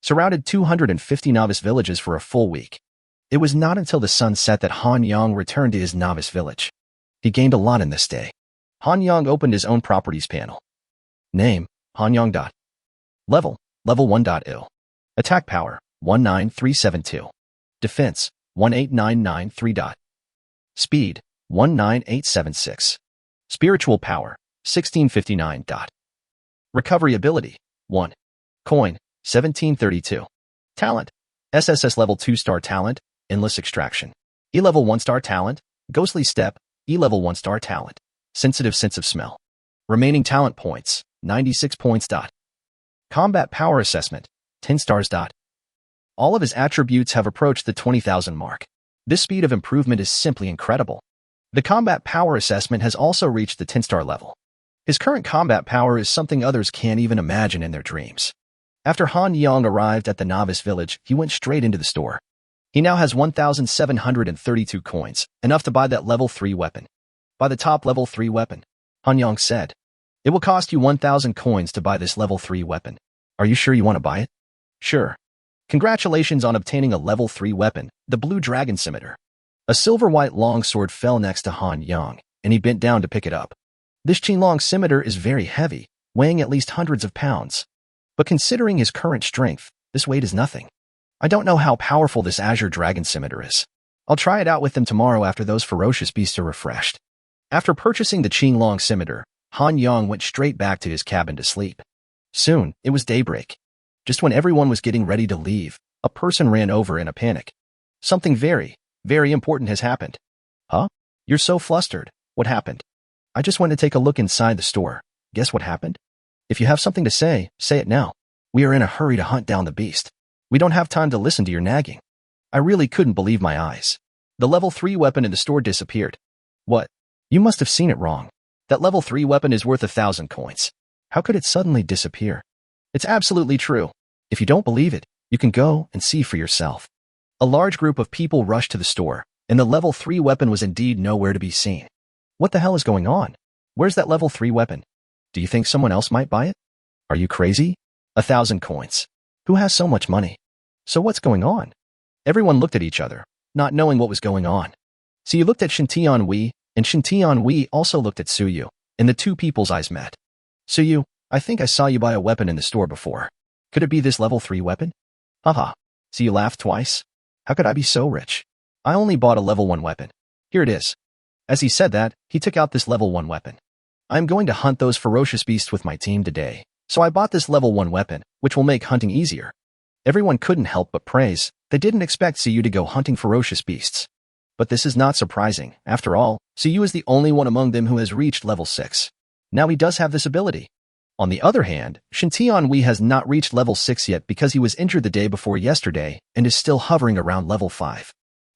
Surrounded 250 Novice Villages for a full week. It was not until the sun set that Han Yang returned to his Novice Village. He gained a lot in this day. Han Yang opened his own properties panel. Name, Han Yang. Level 1.0. Attack power, 19372. Defense, 18993. Speed, 19876. Spiritual power, 1659. Recovery ability, 1. Coin, 1732. Talent, SSS level 2-star talent, endless extraction. E-level 1-star talent, ghostly step, E-level 1-star talent, sensitive sense of smell. Remaining talent points, 96 points. Combat power assessment, 10 stars. All of his attributes have approached the 20,000 mark. This speed of improvement is simply incredible. The combat power assessment has also reached the 10-star level. His current combat power is something others can't even imagine in their dreams. After Han Yang arrived at the novice village, he went straight into the store. He now has 1,732 coins, enough to buy that level 3 weapon. Buy the top level 3 weapon, Han Yang said. It will cost you 1,000 coins to buy this level 3 weapon. Are you sure you want to buy it? Sure. Congratulations on obtaining a level 3 weapon, the Blue Dragon Scimitar. A silver-white longsword fell next to Han Yang, and he bent down to pick it up. This Qinglong scimitar is very heavy, weighing at least hundreds of pounds. But considering his current strength, this weight is nothing. I don't know how powerful this Azure Dragon Scimitar is. I'll try it out with them tomorrow after those ferocious beasts are refreshed. After purchasing the Qinglong scimitar, Han Yang went straight back to his cabin to sleep. Soon, it was daybreak. Just when everyone was getting ready to leave, a person ran over in a panic. Something very, very important has happened. Huh? You're so flustered. What happened? I just went to take a look inside the store. Guess what happened? If you have something to say it now. We are in a hurry to hunt down the beast. We don't have time to listen to your nagging. I really couldn't believe my eyes. The level 3 weapon in the store disappeared. What? You must have seen it wrong. That level 3 weapon is worth 1,000 coins. How could it suddenly disappear? It's absolutely true. If you don't believe it, you can go and see for yourself. A large group of people rushed to the store, and the level 3 weapon was indeed nowhere to be seen. What the hell is going on? Where's that level 3 weapon? Do you think someone else might buy it? Are you crazy? 1,000 coins. Who has so much money? So what's going on? Everyone looked at each other, not knowing what was going on. So you looked at Shintian Wei, and Shintian Wei also looked at Suyu, and the two people's eyes met. Suyu, I think I saw you buy a weapon in the store before. Could it be this level 3 weapon? Haha. So you laughed twice? How could I be so rich? I only bought a level 1 weapon. Here it is. As he said that, he took out this level 1 weapon. I'm going to hunt those ferocious beasts with my team today, so I bought this level 1 weapon, which will make hunting easier. Everyone couldn't help but praise. They didn't expect Suyu to go hunting ferocious beasts. But this is not surprising. After all, Suyu is the only one among them who has reached level 6. Now he does have this ability. On the other hand, Shintian Wei has not reached level 6 yet because he was injured the day before yesterday and is still hovering around level 5.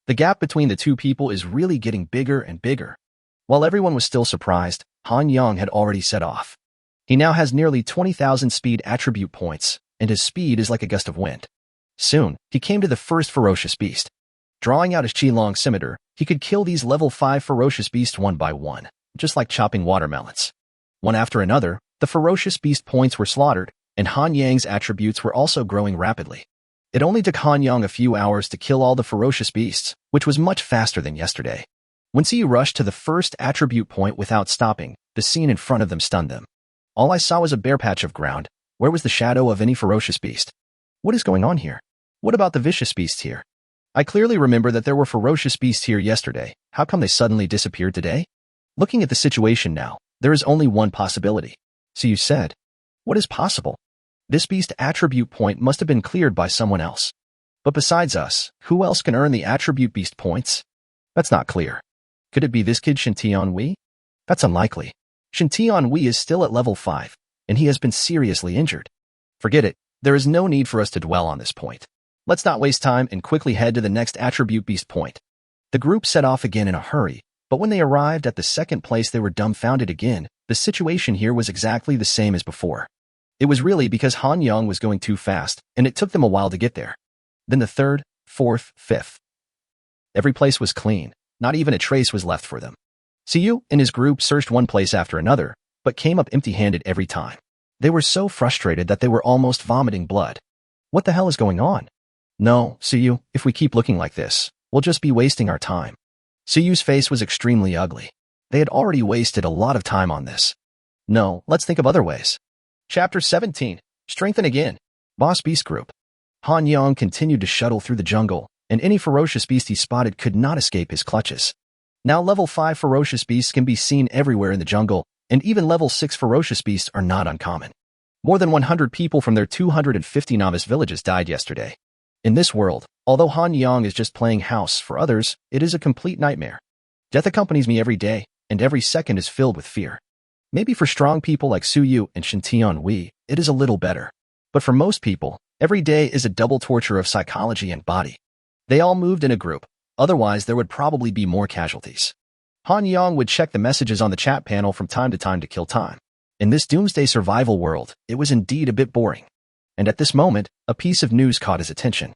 The gap between the two people is really getting bigger and bigger. While everyone was still surprised, Han Yang had already set off. He now has nearly 20,000 speed attribute points, and his speed is like a gust of wind. Soon, he came to the first ferocious beast. Drawing out his Qinglong scimitar, he could kill these level 5 ferocious beasts one by one, just like chopping watermelons. One after another, the ferocious beast points were slaughtered, and Han Yang's attributes were also growing rapidly. It only took Han Yang a few hours to kill all the ferocious beasts, which was much faster than yesterday. When Siyu rushed to the first attribute point without stopping, the scene in front of them stunned them. All I saw was a bare patch of ground. Where was the shadow of any ferocious beast? What is going on here? What about the vicious beasts here? I clearly remember that there were ferocious beasts here yesterday. How come they suddenly disappeared today? Looking at the situation now, there is only one possibility. Siyu said. What is possible? This beast attribute point must have been cleared by someone else. But besides us, who else can earn the attribute beast points? That's not clear. Could it be this kid Shintian Wei? That's unlikely. Shintian Wei is still at level 5, and he has been seriously injured. Forget it, there is no need for us to dwell on this point. Let's not waste time and quickly head to the next attribute beast point. The group set off again in a hurry, but when they arrived at the second place they were dumbfounded again. The situation here was exactly the same as before. It was really because Han Yang was going too fast, and it took them a while to get there. Then the third, fourth, fifth. Every place was clean. Not even a trace was left for them. Siyu and his group searched one place after another, but came up empty-handed every time. They were so frustrated that they were almost vomiting blood. What the hell is going on? No, Siyu, if we keep looking like this, we'll just be wasting our time. Siyu's face was extremely ugly. They had already wasted a lot of time on this. No, let's think of other ways. Chapter 17. Strengthen again. Boss Beast Group. Han Yang continued to shuttle through the jungle, and any ferocious beast he spotted could not escape his clutches. Now level 5 ferocious beasts can be seen everywhere in the jungle, and even level 6 ferocious beasts are not uncommon. More than 100 people from their 250 novice villages died yesterday. In this world, although Han Yang is just playing house for others, it is a complete nightmare. Death accompanies me every day, and every second is filled with fear. Maybe for strong people like Su Yu and Shen Tianhui, it is a little better. But for most people, every day is a double torture of psychology and body. They all moved in a group, otherwise there would probably be more casualties. Han Yang would check the messages on the chat panel from time to kill time. In this doomsday survival world, it was indeed a bit boring. And at this moment, a piece of news caught his attention.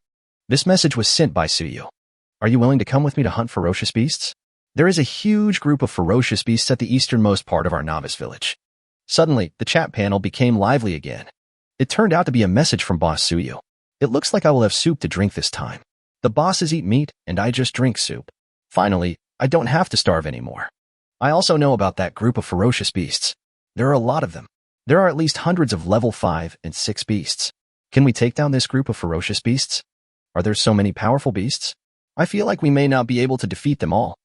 This message was sent by Su Yu. Are you willing to come with me to hunt ferocious beasts? There is a huge group of ferocious beasts at the easternmost part of our novice village. Suddenly, the chat panel became lively again. It turned out to be a message from Boss Su Yu. It looks like I will have soup to drink this time. The bosses eat meat, and I just drink soup. Finally, I don't have to starve anymore. I also know about that group of ferocious beasts. There are a lot of them. There are at least hundreds of level 5 and 6 beasts. Can we take down this group of ferocious beasts? Are there so many powerful beasts? I feel like we may not be able to defeat them all.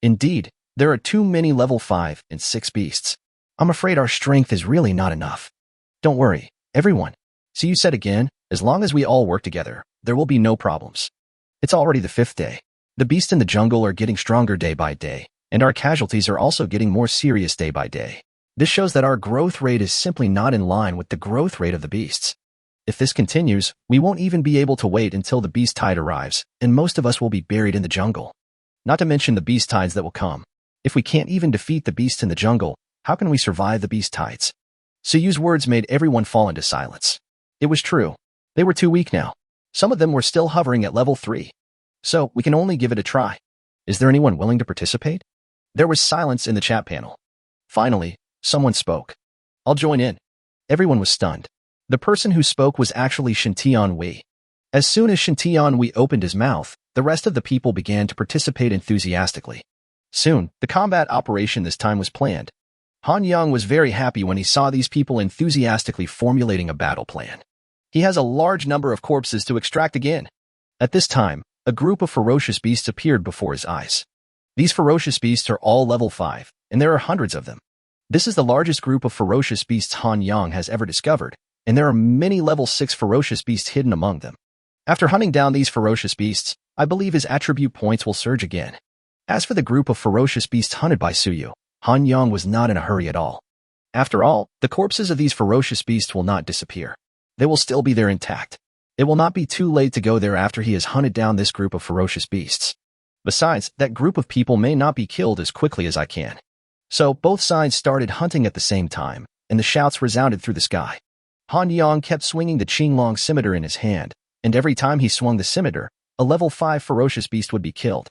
Indeed, there are too many level 5 and 6 beasts. I'm afraid our strength is really not enough. Don't worry, everyone. See, you said again, as long as we all work together, there will be no problems. It's already the 5th day. The beasts in the jungle are getting stronger day by day, and our casualties are also getting more serious day by day. This shows that our growth rate is simply not in line with the growth rate of the beasts. If this continues, we won't even be able to wait until the beast tide arrives, and most of us will be buried in the jungle. Not to mention the beast tides that will come. If we can't even defeat the beasts in the jungle, how can we survive the beast tides? Su Yu's words made everyone fall into silence. It was true. They were too weak now. Some of them were still hovering at level 3. So, we can only give it a try. Is there anyone willing to participate? There was silence in the chat panel. Finally, someone spoke. I'll join in. Everyone was stunned. The person who spoke was actually Shen Tianhui. As soon as Shen Tianhui opened his mouth, the rest of the people began to participate enthusiastically. Soon, the combat operation this time was planned. Han Yang was very happy when he saw these people enthusiastically formulating a battle plan. He has a large number of corpses to extract again. At this time, a group of ferocious beasts appeared before his eyes. These ferocious beasts are all level 5, and there are hundreds of them. This is the largest group of ferocious beasts Han Yang has ever discovered, and there are many level 6 ferocious beasts hidden among them. After hunting down these ferocious beasts, I believe his attribute points will surge again. As for the group of ferocious beasts hunted by Su Yu, Han Yang was not in a hurry at all. After all, the corpses of these ferocious beasts will not disappear. They will still be there intact. It will not be too late to go there after he has hunted down this group of ferocious beasts. Besides, that group of people may not be killed as quickly as I can. So, both sides started hunting at the same time, and the shouts resounded through the sky. Han Yang kept swinging the Qinglong scimitar in his hand, and every time he swung the scimitar, a level 5 ferocious beast would be killed.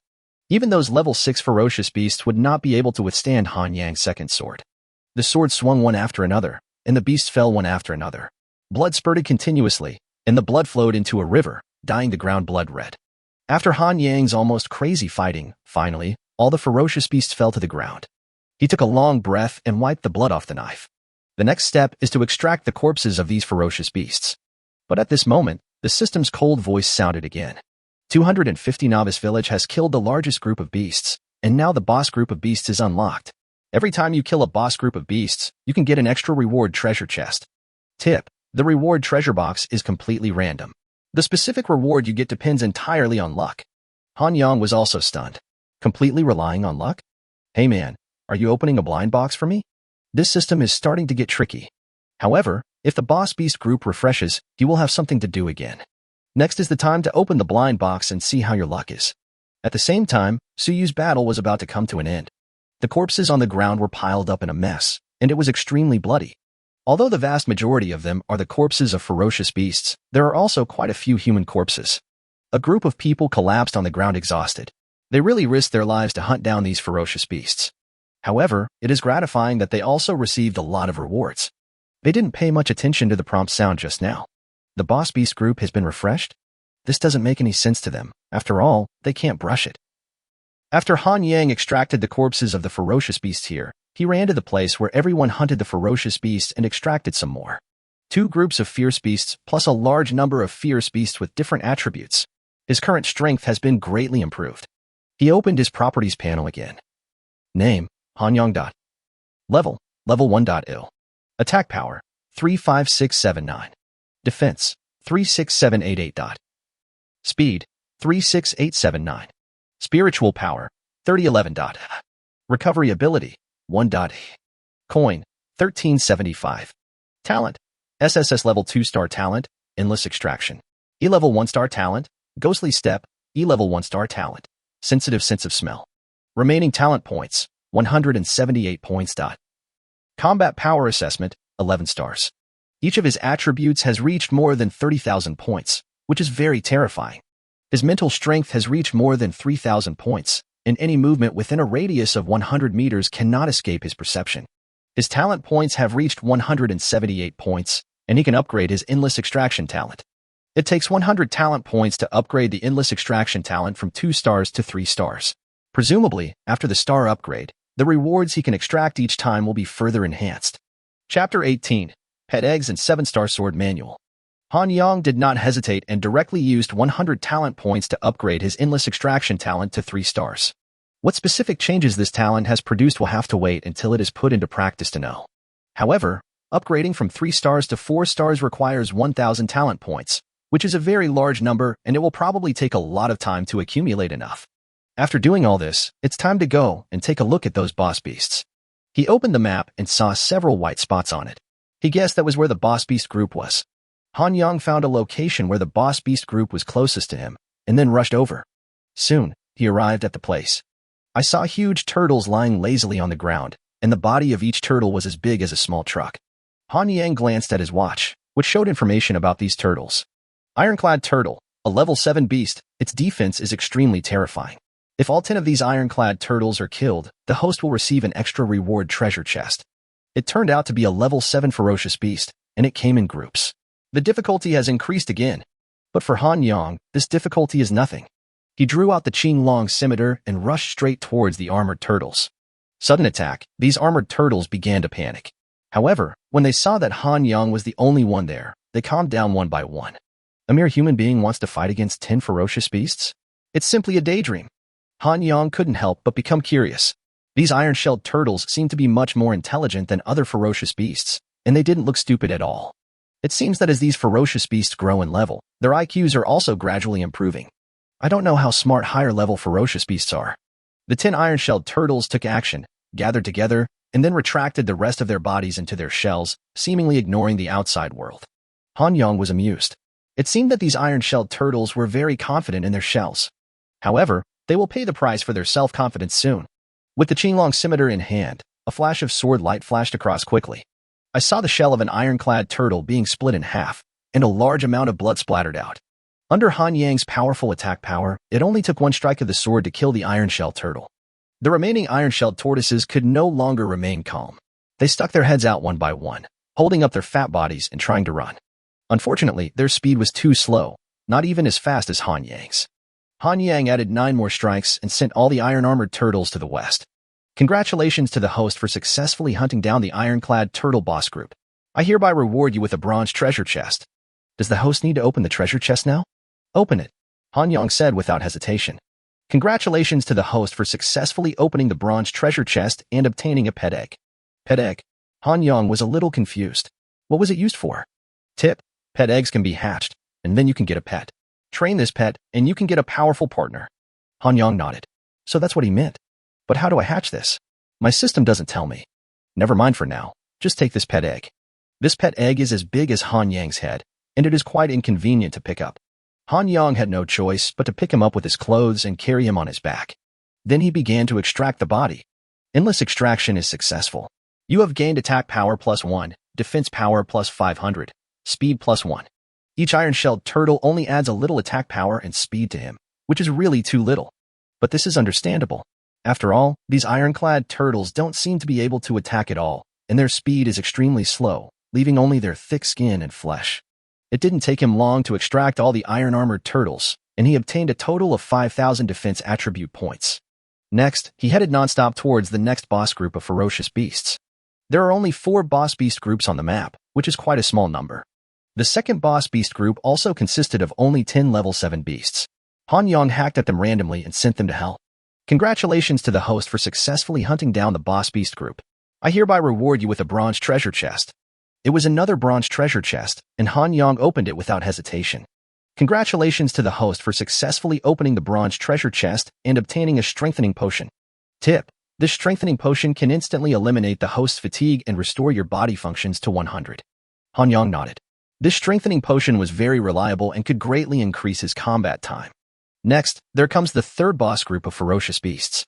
Even those level 6 ferocious beasts would not be able to withstand Han Yang's second sword. The sword swung one after another, and the beasts fell one after another. Blood spurted continuously, and the blood flowed into a river, dyeing the ground blood red. After Han Yang's almost crazy fighting, finally, all the ferocious beasts fell to the ground. He took a long breath and wiped the blood off the knife. The next step is to extract the corpses of these ferocious beasts. But at this moment, the system's cold voice sounded again. 250 Novice Village has killed the largest group of beasts, and now the boss group of beasts is unlocked. Every time you kill a boss group of beasts, you can get an extra reward treasure chest. Tip: the reward treasure box is completely random. The specific reward you get depends entirely on luck. Han Yang was also stunned. Completely relying on luck? Hey man, are you opening a blind box for me? This system is starting to get tricky. However, if the boss beast group refreshes, you will have something to do again. Next is the time to open the blind box and see how your luck is. At the same time, Su Yu's battle was about to come to an end. The corpses on the ground were piled up in a mess, and it was extremely bloody. Although the vast majority of them are the corpses of ferocious beasts, there are also quite a few human corpses. A group of people collapsed on the ground exhausted. They really risked their lives to hunt down these ferocious beasts. However, it is gratifying that they also received a lot of rewards. They didn't pay much attention to the prompt sound just now. The boss beast group has been refreshed? This doesn't make any sense to them. After all, they can't brush it. After Han Yang extracted the corpses of the ferocious beasts here, he ran to the place where everyone hunted the ferocious beasts and extracted some more. 2 groups of fierce beasts plus a large number of fierce beasts with different attributes. His current strength has been greatly improved. He opened his properties panel again. Name, Hanyang. Level, Level 1.il. Attack power, 35679. Defense, 36788. Speed, 36879. Spiritual power, 3011. Recovery ability, 1. Coin, 1375. Talent, SSS Level 2-star talent, endless extraction. E-Level 1-star talent, ghostly step, E-Level 1-star talent, sensitive sense of smell. Remaining talent points, 178 points. Combat power assessment, 11 stars. Each of his attributes has reached more than 30,000 points, which is very terrifying. His mental strength has reached more than 3,000 points, and any movement within a radius of 100 meters cannot escape his perception. His talent points have reached 178 points, and he can upgrade his endless extraction talent. It takes 100 talent points to upgrade the endless extraction talent from 2 stars to 3 stars. Presumably, after the star upgrade, the rewards he can extract each time will be further enhanced. Chapter 18, Pet Eggs and 7-Star Sword Manual. Hanyang did not hesitate and directly used 100 talent points to upgrade his endless extraction talent to 3 stars. What specific changes this talent has produced will have to wait until it is put into practice to know. However, upgrading from 3 stars to 4 stars requires 1,000 talent points, which is a very large number, and it will probably take a lot of time to accumulate enough. After doing all this, it's time to go and take a look at those boss beasts. He opened the map and saw several white spots on it. He guessed that was where the boss beast group was. Hanyang found a location where the boss beast group was closest to him, and then rushed over. Soon, he arrived at the place. I saw huge turtles lying lazily on the ground, and the body of each turtle was as big as a small truck. Hanyang glanced at his watch, which showed information about these turtles. Ironclad turtle, a level 7 beast, its defense is extremely terrifying. If all 10 of these ironclad turtles are killed, the host will receive an extra reward treasure chest. It turned out to be a level 7 ferocious beast, and it came in groups. The difficulty has increased again. But for Hanyang, this difficulty is nothing. He drew out the Qinglong scimitar and rushed straight towards the armored turtles. Sudden attack, these armored turtles began to panic. However, when they saw that Hanyang was the only one there, they calmed down one by one. A mere human being wants to fight against 10 ferocious beasts? It's simply a daydream. Hanyang couldn't help but become curious. These iron-shelled turtles seemed to be much more intelligent than other ferocious beasts, and they didn't look stupid at all. It seems that as these ferocious beasts grow in level, their IQs are also gradually improving. I don't know how smart higher-level ferocious beasts are. The 10 iron-shelled turtles took action, gathered together, and then retracted the rest of their bodies into their shells, seemingly ignoring the outside world. Hanyang was amused. It seemed that these iron-shelled turtles were very confident in their shells. However, they will pay the price for their self-confidence soon. With the Qinglong scimitar in hand, a flash of sword light flashed across quickly. I saw the shell of an ironclad turtle being split in half, and a large amount of blood splattered out. Under Hanyang's powerful attack power, it only took one strike of the sword to kill the iron-shelled turtle. The remaining iron-shelled tortoises could no longer remain calm. They stuck their heads out one by one, holding up their fat bodies and trying to run. Unfortunately, their speed was too slow, not even as fast as Hanyang's. Hanyang added 9 more strikes and sent all the iron-armored turtles to the west. Congratulations to the host for successfully hunting down the ironclad turtle boss group. I hereby reward you with a bronze treasure chest. Does the host need to open the treasure chest now? Open it, Hanyang said without hesitation. Congratulations to the host for successfully opening the bronze treasure chest and obtaining a pet egg. Pet egg. Hanyang was a little confused. What was it used for? Tip: pet eggs can be hatched, and then you can get a pet. Train this pet, and you can get a powerful partner. Hanyang nodded. So that's what he meant. But how do I hatch this? My system doesn't tell me. Never mind for now. Just take this pet egg. This pet egg is as big as Hanyang's head, and it is quite inconvenient to pick up. Hanyang had no choice but to pick him up with his clothes and carry him on his back. Then he began to extract the body. Endless extraction is successful. You have gained attack power +1, defense power +500, speed +1. Each iron-shelled turtle only adds a little attack power and speed to him, which is really too little. But this is understandable. After all, these ironclad turtles don't seem to be able to attack at all, and their speed is extremely slow, leaving only their thick skin and flesh. It didn't take him long to extract all the iron-armored turtles, and he obtained a total of 5,000 defense attribute points. Next, he headed nonstop towards the next boss group of ferocious beasts. There are only 4 boss beast groups on the map, which is quite a small number. The second boss beast group also consisted of only 10 level 7 beasts. Hanyang hacked at them randomly and sent them to hell. Congratulations to the host for successfully hunting down the boss beast group. I hereby reward you with a bronze treasure chest. It was another bronze treasure chest, and Han Yang opened it without hesitation. Congratulations to the host for successfully opening the bronze treasure chest and obtaining a strengthening potion. Tip: this strengthening potion can instantly eliminate the host's fatigue and restore your body functions to 100. Han Yang nodded. This strengthening potion was very reliable and could greatly increase his combat time. Next, there comes the third boss group of ferocious beasts.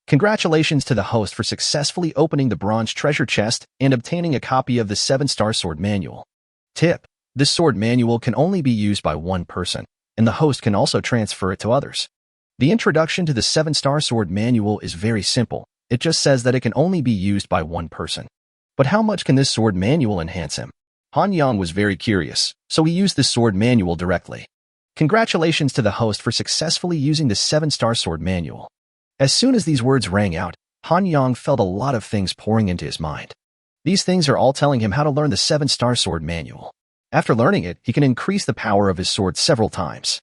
Congratulations to the host for successfully opening the bronze treasure chest and obtaining a copy of the 7-star sword manual. Tip: this sword manual can only be used by one person, and the host can also transfer it to others. The introduction to the 7-star sword manual is very simple. It just says that it can only be used by one person. But how much can this sword manual enhance him? Han Yang was very curious, so he used the sword manual directly. Congratulations to the host for successfully using the 7-star sword manual. As soon as these words rang out, Han Yang felt a lot of things pouring into his mind. These things are all telling him how to learn the 7-star sword manual. After learning it, he can increase the power of his sword several times.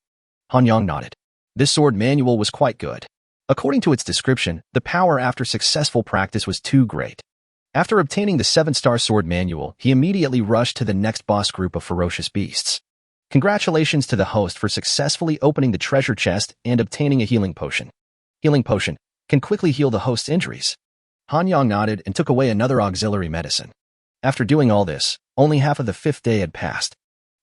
Han Yang nodded. This sword manual was quite good. According to its description, the power after successful practice was too great. After obtaining the 7-star sword manual, he immediately rushed to the next boss group of ferocious beasts. Congratulations to the host for successfully opening the treasure chest and obtaining a healing potion. Healing potion can quickly heal the host's injuries. Han Yang nodded and took away another auxiliary medicine. After doing all this, only half of the 5th day had passed.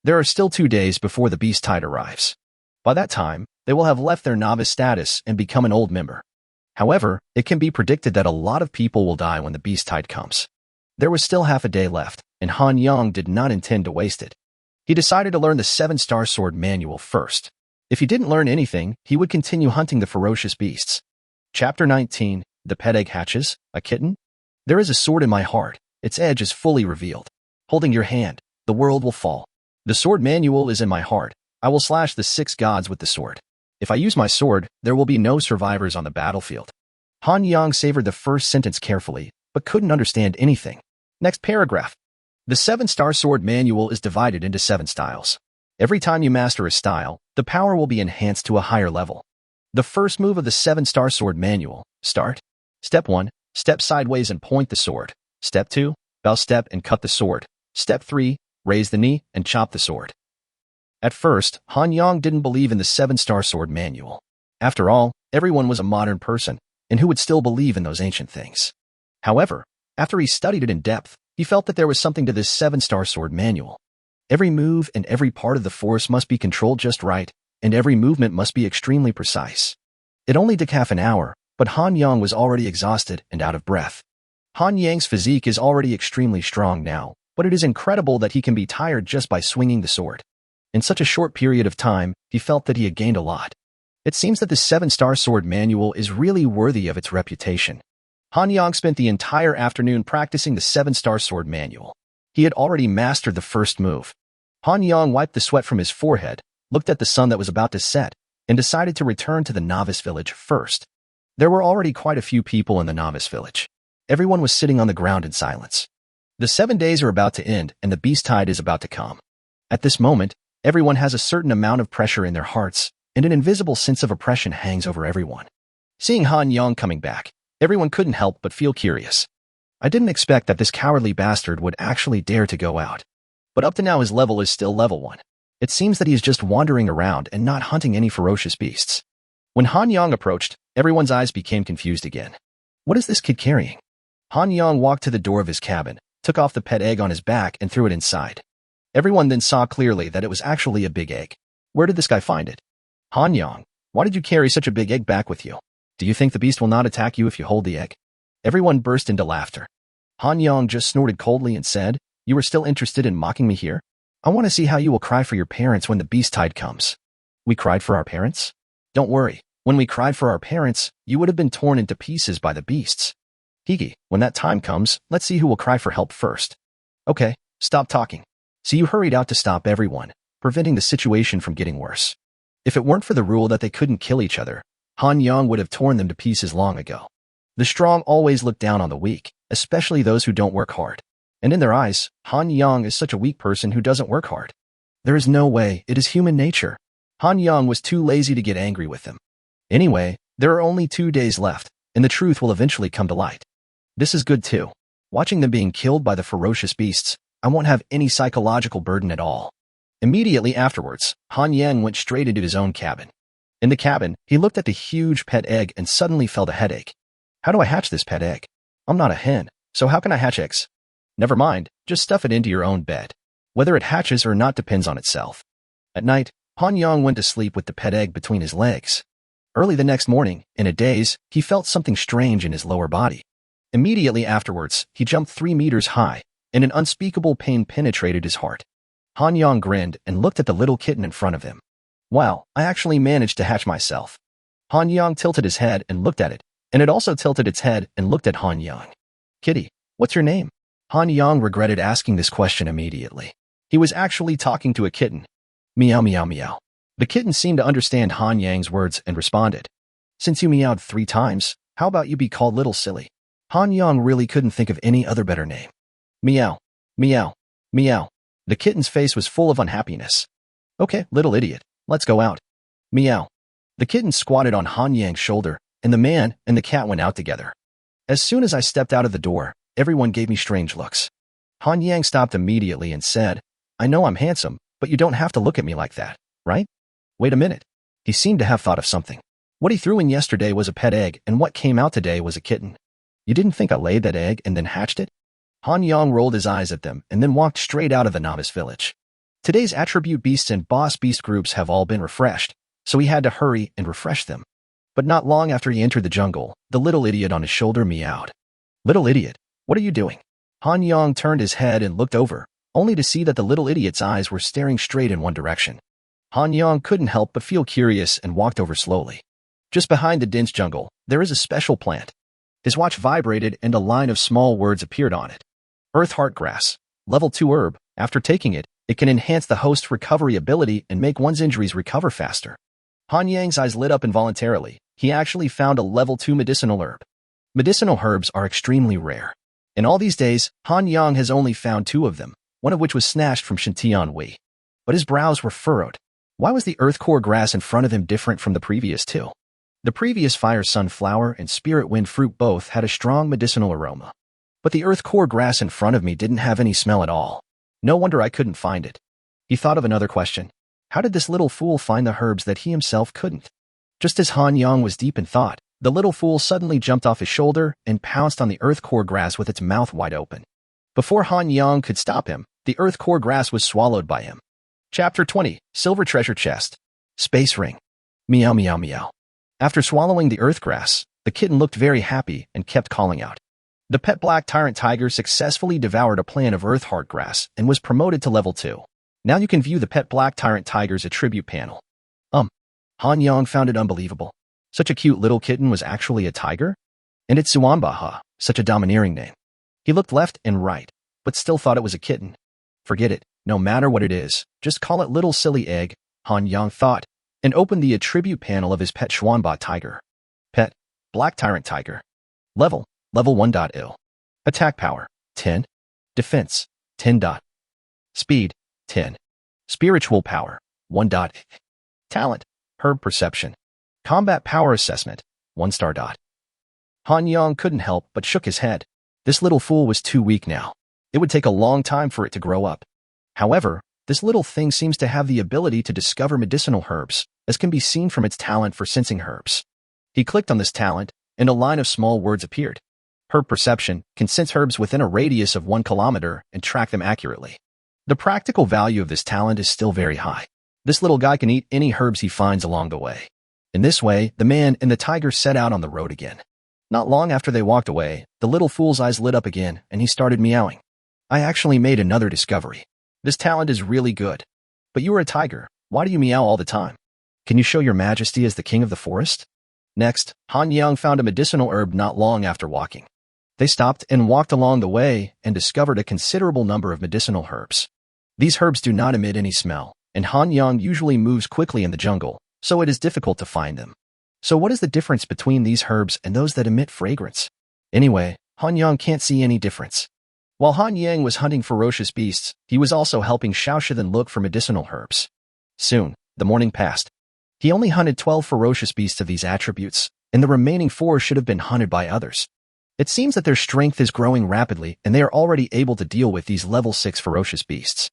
There are still 2 days before the beast tide arrives. By that time, they will have left their novice status and become an old member. However, it can be predicted that a lot of people will die when the beast tide comes. There was still half a day left, and Han Yang did not intend to waste it. He decided to learn the 7-star sword manual first. If he didn't learn anything, he would continue hunting the ferocious beasts. Chapter 19, The Pet Egg Hatches, a Kitten? There is a sword in my heart. Its edge is fully revealed. Holding your hand, the world will fall. The sword manual is in my heart. I will slash the 6 gods with the sword. If I use my sword, there will be no survivors on the battlefield. Han Yang savored the first sentence carefully, but couldn't understand anything. Next paragraph. The 7-star sword manual is divided into 7 styles. Every time you master a style, the power will be enhanced to a higher level. The first move of the 7-star sword manual, start. Step 1, step sideways and point the sword. Step 2, bow step and cut the sword. Step 3, raise the knee and chop the sword. At first, Han Yang didn't believe in the 7-star sword manual. After all, everyone was a modern person, and who would still believe in those ancient things? However, after he studied it in depth, he felt that there was something to this 7-star sword manual. Every move and every part of the force must be controlled just right, and every movement must be extremely precise. It only took half an hour, but Han Yang was already exhausted and out of breath. Han Yang's physique is already extremely strong now, but it is incredible that he can be tired just by swinging the sword. In such a short period of time, he felt that he had gained a lot. It seems that the 7-star sword manual is really worthy of its reputation. Han Yang spent the entire afternoon practicing the 7-star sword manual. He had already mastered the first move. Han Yang wiped the sweat from his forehead, looked at the sun that was about to set, and decided to return to the novice village first. There were already quite a few people in the novice village. Everyone was sitting on the ground in silence. The 7 days are about to end, and the beast tide is about to come. At this moment, everyone has a certain amount of pressure in their hearts, and an invisible sense of oppression hangs over everyone. Seeing Han Yang coming back, everyone couldn't help but feel curious. I didn't expect that this cowardly bastard would actually dare to go out. But up to now his level is still level 1. It seems that he is just wandering around and not hunting any ferocious beasts. When Han Yang approached, everyone's eyes became confused again. What is this kid carrying? Han Yang walked to the door of his cabin, took off the pet egg on his back and threw it inside. Everyone then saw clearly that it was actually a big egg. Where did this guy find it? Han Yang, why did you carry such a big egg back with you? Do you think the beast will not attack you if you hold the egg? Everyone burst into laughter. Han Yang just snorted coldly and said, "You are still interested in mocking me here? I want to see how you will cry for your parents when the beast tide comes." We cried for our parents? Don't worry, when we cried for our parents, you would have been torn into pieces by the beasts. Higi, when that time comes, let's see who will cry for help first. Okay, stop talking. So you hurried out to stop everyone, preventing the situation from getting worse. If it weren't for the rule that they couldn't kill each other, Han Yang would have torn them to pieces long ago. The strong always look down on the weak, especially those who don't work hard. And in their eyes, Han Yang is such a weak person who doesn't work hard. There is no way, it is human nature. Han Yang was too lazy to get angry with them. Anyway, There are only 2 days left, and the truth will eventually come to light. This is good too. Watching them being killed by the ferocious beasts, I won't have any psychological burden at all. Immediately afterwards, Han Yang went straight into his own cabin. In the cabin, he looked at the huge pet egg and suddenly felt a headache. How do I hatch this pet egg? I'm not a hen, so how can I hatch eggs? Never mind, just stuff it into your own bed. Whether it hatches or not depends on itself. At night, Han Yang went to sleep with the pet egg between his legs. Early the next morning, in a daze, he felt something strange in his lower body. Immediately afterwards, he jumped 3 meters high, and an unspeakable pain penetrated his heart. Han Yang grinned and looked at the little kitten in front of him. Wow, I actually managed to hatch myself. Han Yang tilted his head and looked at it, and it also tilted its head and looked at Han Yang. Kitty, what's your name? Han Yang regretted asking this question immediately. He was actually talking to a kitten. Meow meow meow. The kitten seemed to understand Han Yang's words and responded. Since you meowed 3 times, how about you be called Little Silly? Han Yang really couldn't think of any other better name. Meow, meow, meow. The kitten's face was full of unhappiness. Okay, little idiot, let's go out. Meow. The kitten squatted on Han Yang's shoulder, and the man and the cat went out together. As soon as I stepped out of the door, everyone gave me strange looks. Han Yang stopped immediately and said, I know I'm handsome, but you don't have to look at me like that, right? Wait a minute. He seemed to have thought of something. What he threw in yesterday was a pet egg, and what came out today was a kitten. You didn't think I laid that egg and then hatched it? Han Yang rolled his eyes at them and then walked straight out of the novice village. Today's attribute beasts and boss beast groups have all been refreshed, so he had to hurry and refresh them. But not long after he entered the jungle, the little idiot on his shoulder meowed. Little idiot, what are you doing? Han Yang turned his head and looked over, only to see that the little idiot's eyes were staring straight in one direction. Han Yang couldn't help but feel curious and walked over slowly. Just behind the dense jungle, there is a special plant. His watch vibrated and a line of small words appeared on it. Earth Heart Grass, Level 2 herb. After taking it, it can enhance the host's recovery ability and make one's injuries recover faster. Han Yang's eyes lit up involuntarily. He actually found a Level 2 medicinal herb. Medicinal herbs are extremely rare. In all these days, Han Yang has only found 2 of them, one of which was snatched from Shintian Wei. But his brows were furrowed. Why was the earth core grass in front of him different from the previous 2? The previous fire sunflower and spirit wind fruit both had a strong medicinal aroma. But the earth core grass in front of me didn't have any smell at all. No wonder I couldn't find it. He thought of another question. How did this little fool find the herbs that he himself couldn't? Just as Han Yang was deep in thought, the little fool suddenly jumped off his shoulder and pounced on the earth core grass with its mouth wide open. Before Han Yang could stop him, the earth core grass was swallowed by him. Chapter 20, Silver Treasure Chest. Space Ring. Meow meow meow. After swallowing the earth grass, the kitten looked very happy and kept calling out. The pet black tyrant tiger successfully devoured a plant of earth heart grass and was promoted to level 2. Now you can view the pet black tyrant tiger's attribute panel. Han Yang found it unbelievable. Such a cute little kitten was actually a tiger? And it's Suanbaha, such a domineering name. He looked left and right, but still thought it was a kitten. Forget it, no matter what it is, just call it Little Silly Egg, Han Yang thought, and opened the attribute panel of his pet Xuanba tiger. Pet, Black Tyrant Tiger. Level 1.0. Attack power, 10. Defense, 10. Speed, 10. Spiritual power, 1. Talent, Herb Perception. Combat Power Assessment, 1 star. Han Yang couldn't help but shook his head. This little fool was too weak now. It would take a long time for it to grow up. However, this little thing seems to have the ability to discover medicinal herbs, as can be seen from its talent for sensing herbs. He clicked on this talent, and a line of small words appeared. Herb Perception can sense herbs within a radius of 1 kilometer and track them accurately. The practical value of this talent is still very high. This little guy can eat any herbs he finds along the way. In this way, the man and the tiger set out on the road again. Not long after they walked away, the little fool's eyes lit up again, and he started meowing. I actually made another discovery. This talent is really good. But you are a tiger. Why do you meow all the time? Can you show your majesty as the king of the forest? Next, Han Yang found a medicinal herb not long after walking. They stopped and walked along the way and discovered a considerable number of medicinal herbs. These herbs do not emit any smell, and Han Yang usually moves quickly in the jungle, so it is difficult to find them. So what is the difference between these herbs and those that emit fragrance? Anyway, Han Yang can't see any difference. While Han Yang was hunting ferocious beasts, he was also helping Xiaoshidan look for medicinal herbs. Soon, the morning passed. He only hunted 12 ferocious beasts of these attributes, and the remaining 4 should have been hunted by others. It seems that their strength is growing rapidly, and they are already able to deal with these level 6 ferocious beasts.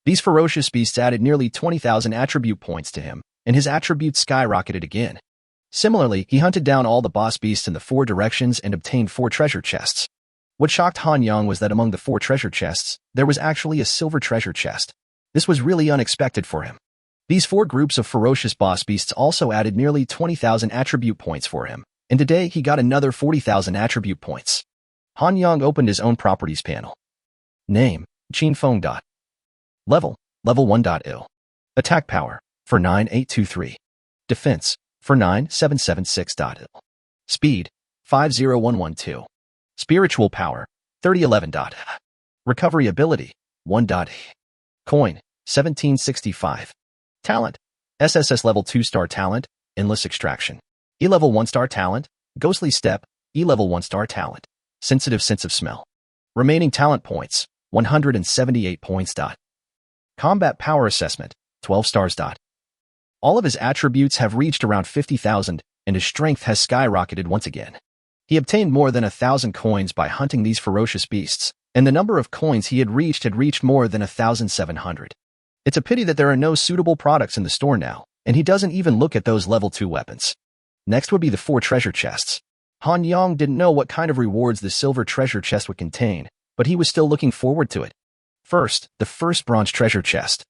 These ferocious beasts added nearly 20,000 attribute points to him, and his attributes skyrocketed again. Similarly, he hunted down all the boss beasts in the 4 directions and obtained 4 treasure chests. What shocked Han Yang was that among the 4 treasure chests, there was actually a silver treasure chest. This was really unexpected for him. These 4 groups of ferocious boss beasts also added nearly 20,000 attribute points for him, and today he got another 40,000 attribute points. Han Yang opened his own properties panel. Name, Qin Feng. Level 1.0. Attack power, for 9823. Defense, for 9776. Speed, 50112. Spiritual power, 3011. Recovery ability, 1. Coin, 1765. Talent, SSS-Level 2-star talent, Endless Extraction. E-Level 1-star talent, Ghostly Step, E-Level 1-star talent, Sensitive Sense of Smell. Remaining talent points, 178 points. Combat power assessment, 12 stars. All of his attributes have reached around 50,000, and his strength has skyrocketed once again. He obtained more than 1,000 coins by hunting these ferocious beasts, and the number of coins he had reached more than 1,700. It's a pity that there are no suitable products in the store now, and he doesn't even look at those level 2 weapons. Next would be the 4 treasure chests. Han Yang didn't know what kind of rewards the silver treasure chest would contain, but he was still looking forward to it. First, the first bronze treasure chest.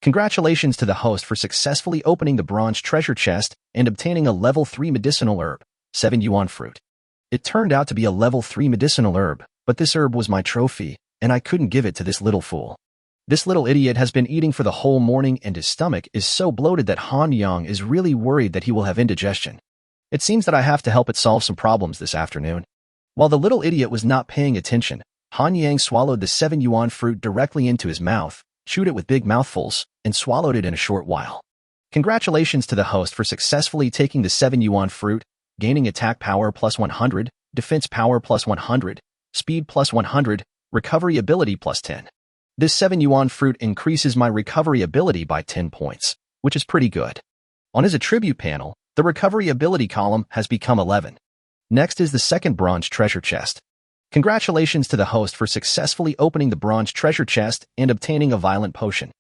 Congratulations to the host for successfully opening the bronze treasure chest and obtaining a level 3 medicinal herb, 7 yuan fruit. It turned out to be a level 3 medicinal herb, but this herb was my trophy, and I couldn't give it to this little fool. This little idiot has been eating for the whole morning, and his stomach is so bloated that Han Yang is really worried that he will have indigestion. It seems that I have to help it solve some problems this afternoon. While the little idiot was not paying attention, Han Yang swallowed the 7 yuan fruit directly into his mouth, chewed it with big mouthfuls, and swallowed it in a short while. Congratulations to the host for successfully taking the 7 yuan fruit, gaining attack power plus 100, defense power plus 100, speed plus 100, recovery ability plus 10. This 7 yuan fruit increases my recovery ability by 10 points, which is pretty good. On his attribute panel, the recovery ability column has become 11. Next is the second bronze treasure chest. Congratulations to the host for successfully opening the bronze treasure chest and obtaining a violent potion.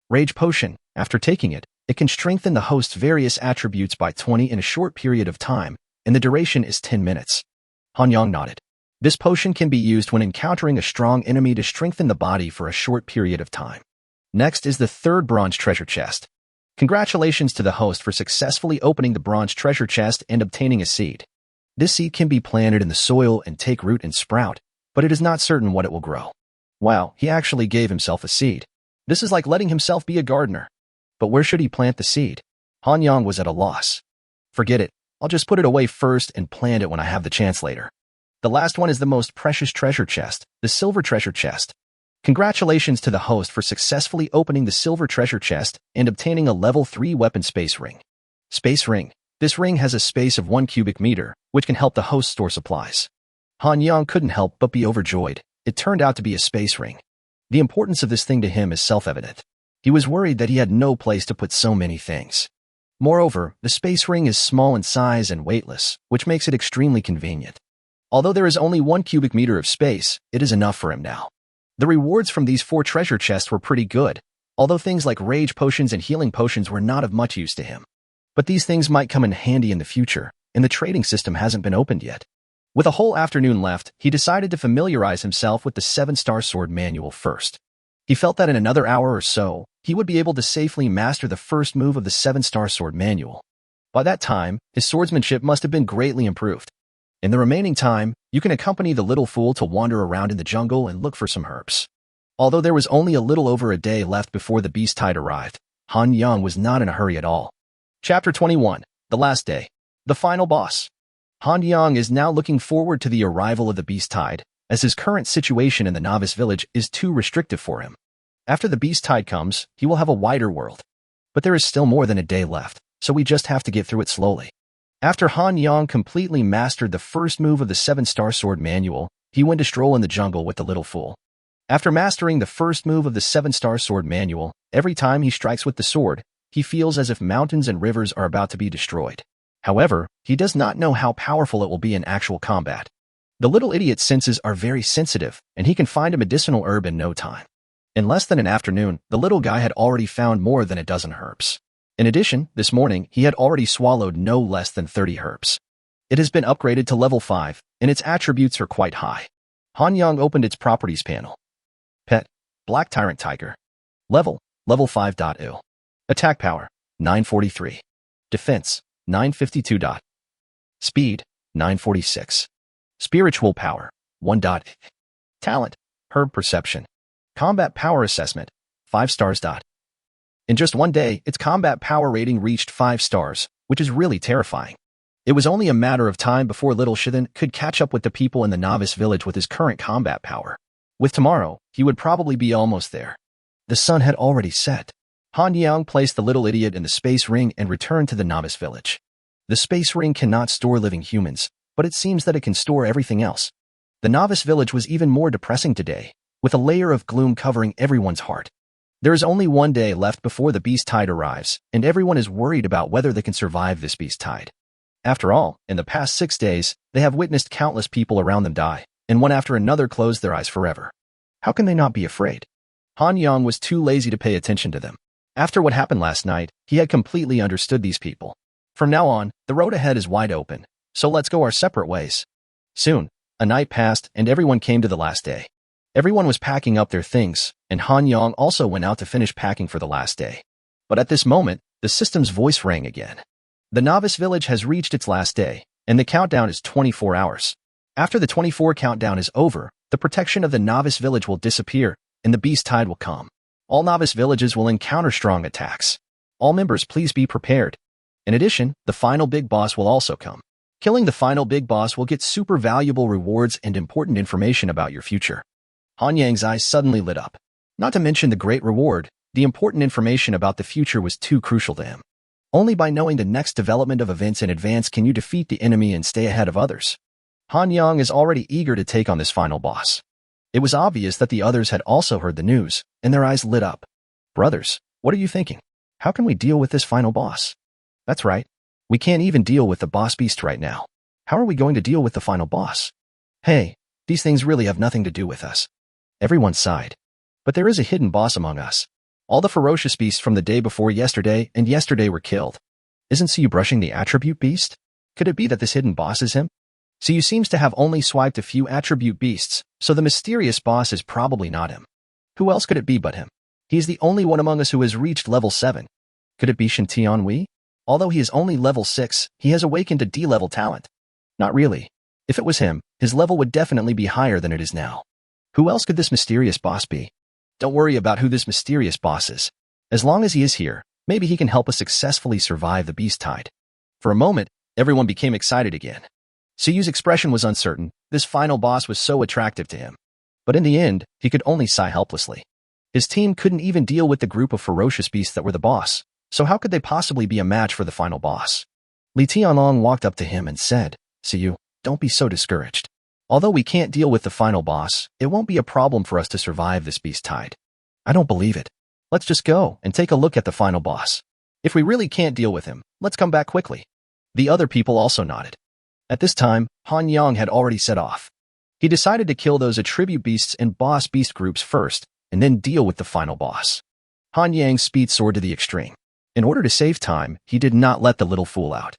Rage potion. After taking it, it can strengthen the host's various attributes by 20 in a short period of time, and the duration is 10 minutes. Han Yang nodded. This potion can be used when encountering a strong enemy to strengthen the body for a short period of time. Next is the third bronze treasure chest. Congratulations to the host for successfully opening the bronze treasure chest and obtaining a seed. This seed can be planted in the soil and take root and sprout, but it is not certain what it will grow. Wow, he actually gave himself a seed. This is like letting himself be a gardener. But where should he plant the seed? Han Yang was at a loss. Forget it, I'll just put it away first and plant it when I have the chance later. The last one is the most precious treasure chest, the silver treasure chest. Congratulations to the host for successfully opening the silver treasure chest and obtaining a level 3 weapon space ring. Space ring. This ring has a space of 1 cubic meter, which can help the host store supplies. Han Yang couldn't help but be overjoyed. It turned out to be a space ring. The importance of this thing to him is self-evident. He was worried that he had no place to put so many things. Moreover, the space ring is small in size and weightless, which makes it extremely convenient. Although there is only 1 cubic meter of space, it is enough for him now. The rewards from these 4 treasure chests were pretty good, although things like rage potions and healing potions were not of much use to him. But these things might come in handy in the future, and the trading system hasn't been opened yet. With a whole afternoon left, he decided to familiarize himself with the 7-star sword manual first. He felt that in another hour or so, he would be able to safely master the first move of the 7-star sword manual. By that time, his swordsmanship must have been greatly improved. In the remaining time, you can accompany the little fool to wander around in the jungle and look for some herbs. Although there was only a little over a day left before the beast tide arrived, Han Yang was not in a hurry at all. Chapter 21, The Last Day. The Final Boss. Han Yang is now looking forward to the arrival of the beast tide, as his current situation in the novice village is too restrictive for him. After the beast tide comes, he will have a wider world. But there is still more than a day left, so we just have to get through it slowly. After Han Yang completely mastered the first move of the 7-star sword manual, he went to stroll in the jungle with the little fool. After mastering the first move of the 7-star sword manual, every time he strikes with the sword, he feels as if mountains and rivers are about to be destroyed. However, he does not know how powerful it will be in actual combat. The little idiot's senses are very sensitive, and he can find a medicinal herb in no time. In less than an afternoon, the little guy had already found more than a dozen herbs. In addition, this morning, he had already swallowed no less than 30 herbs. It has been upgraded to level 5, and its attributes are quite high. Han Yang opened its properties panel. Pet, Black Tyrant Tiger. Level 5.0. Attack power, 943. Defense, 952. Speed, 946. Spiritual power, 1. Talent, Herb Perception. Combat power assessment, 5 stars. In just one day, its combat power rating reached 5 stars, which is really terrifying. It was only a matter of time before little Shithan could catch up with the people in the novice village with his current combat power. With tomorrow, he would probably be almost there. The sun had already set. Han Yang placed the little idiot in the space ring and returned to the novice village. The space ring cannot store living humans, but it seems that it can store everything else. The novice village was even more depressing today, with a layer of gloom covering everyone's heart. There is only one day left before the beast tide arrives, and everyone is worried about whether they can survive this beast tide. After all, in the past 6 days, they have witnessed countless people around them die, and one after another close their eyes forever. How can they not be afraid? Han Yang was too lazy to pay attention to them. After what happened last night, he had completely understood these people. From now on, the road ahead is wide open, so let's go our separate ways. Soon, a night passed and everyone came to the last day. Everyone was packing up their things, and Han Yang also went out to finish packing for the last day. But at this moment, the system's voice rang again. The novice village has reached its last day, and the countdown is 24 hours. After the 24 countdown is over, the protection of the novice village will disappear, and the beast tide will come. All novice villages will encounter strong attacks. All members, please be prepared. In addition, the final big boss will also come. Killing the final big boss will get super valuable rewards and important information about your future. Han Yang's eyes suddenly lit up. Not to mention the great reward, the important information about the future was too crucial to him. Only by knowing the next development of events in advance can you defeat the enemy and stay ahead of others. Han Yang is already eager to take on this final boss. It was obvious that the others had also heard the news, and their eyes lit up. Brothers, what are you thinking? How can we deal with this final boss? That's right. We can't even deal with the boss beast right now. How are we going to deal with the final boss? Hey, these things really have nothing to do with us. Everyone sighed. But there is a hidden boss among us. All the ferocious beasts from the day before yesterday and yesterday were killed. Isn't Siyu brushing the attribute beast? Could it be that this hidden boss is him? Siyu seems to have only swiped a few attribute beasts, so the mysterious boss is probably not him. Who else could it be but him? He is the only one among us who has reached level 7. Could it be Shen Tianhui? Although he is only level 6, he has awakened a D-level talent. Not really. If it was him, his level would definitely be higher than it is now. Who else could this mysterious boss be? Don't worry about who this mysterious boss is. As long as he is here, maybe he can help us successfully survive the beast tide. For a moment, everyone became excited again. Siyu's expression was uncertain. This final boss was so attractive to him. But in the end, he could only sigh helplessly. His team couldn't even deal with the group of ferocious beasts that were the boss, so how could they possibly be a match for the final boss? Li Tianlong walked up to him and said, Siyu, don't be so discouraged. Although we can't deal with the final boss, it won't be a problem for us to survive this beast tide. I don't believe it. Let's just go and take a look at the final boss. If we really can't deal with him, let's come back quickly. The other people also nodded. At this time, Han Yang had already set off. He decided to kill those attribute beasts and boss beast groups first, and then deal with the final boss. Han Yang's speed soared to the extreme. In order to save time, he did not let the little fool out.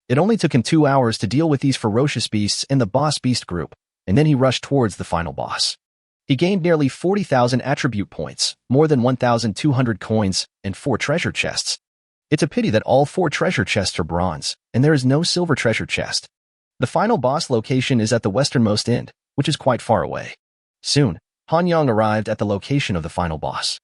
It only took him 2 hours to deal with these ferocious beasts and the boss beast group, and then he rushed towards the final boss. He gained nearly 40,000 attribute points, more than 1,200 coins, and 4 treasure chests. It's a pity that all 4 treasure chests are bronze, and there is no silver treasure chest. The final boss location is at the westernmost end, which is quite far away. Soon, Han Yang arrived at the location of the final boss.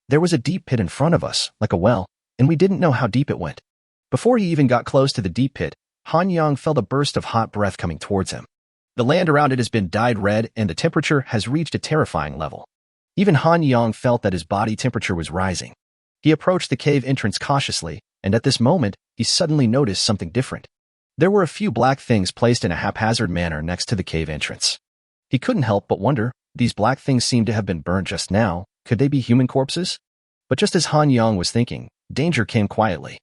There was a deep pit in front of us, like a well, and we didn't know how deep it went. Before he even got close to the deep pit, Han Yang felt a burst of hot breath coming towards him. The land around it has been dyed red and the temperature has reached a terrifying level. Even Han Yang felt that his body temperature was rising. He approached the cave entrance cautiously, and at this moment, he suddenly noticed something different. There were a few black things placed in a haphazard manner next to the cave entrance. He couldn't help but wonder, these black things seemed to have been burned just now. Could they be human corpses? But just as Han Yang was thinking, danger came quietly.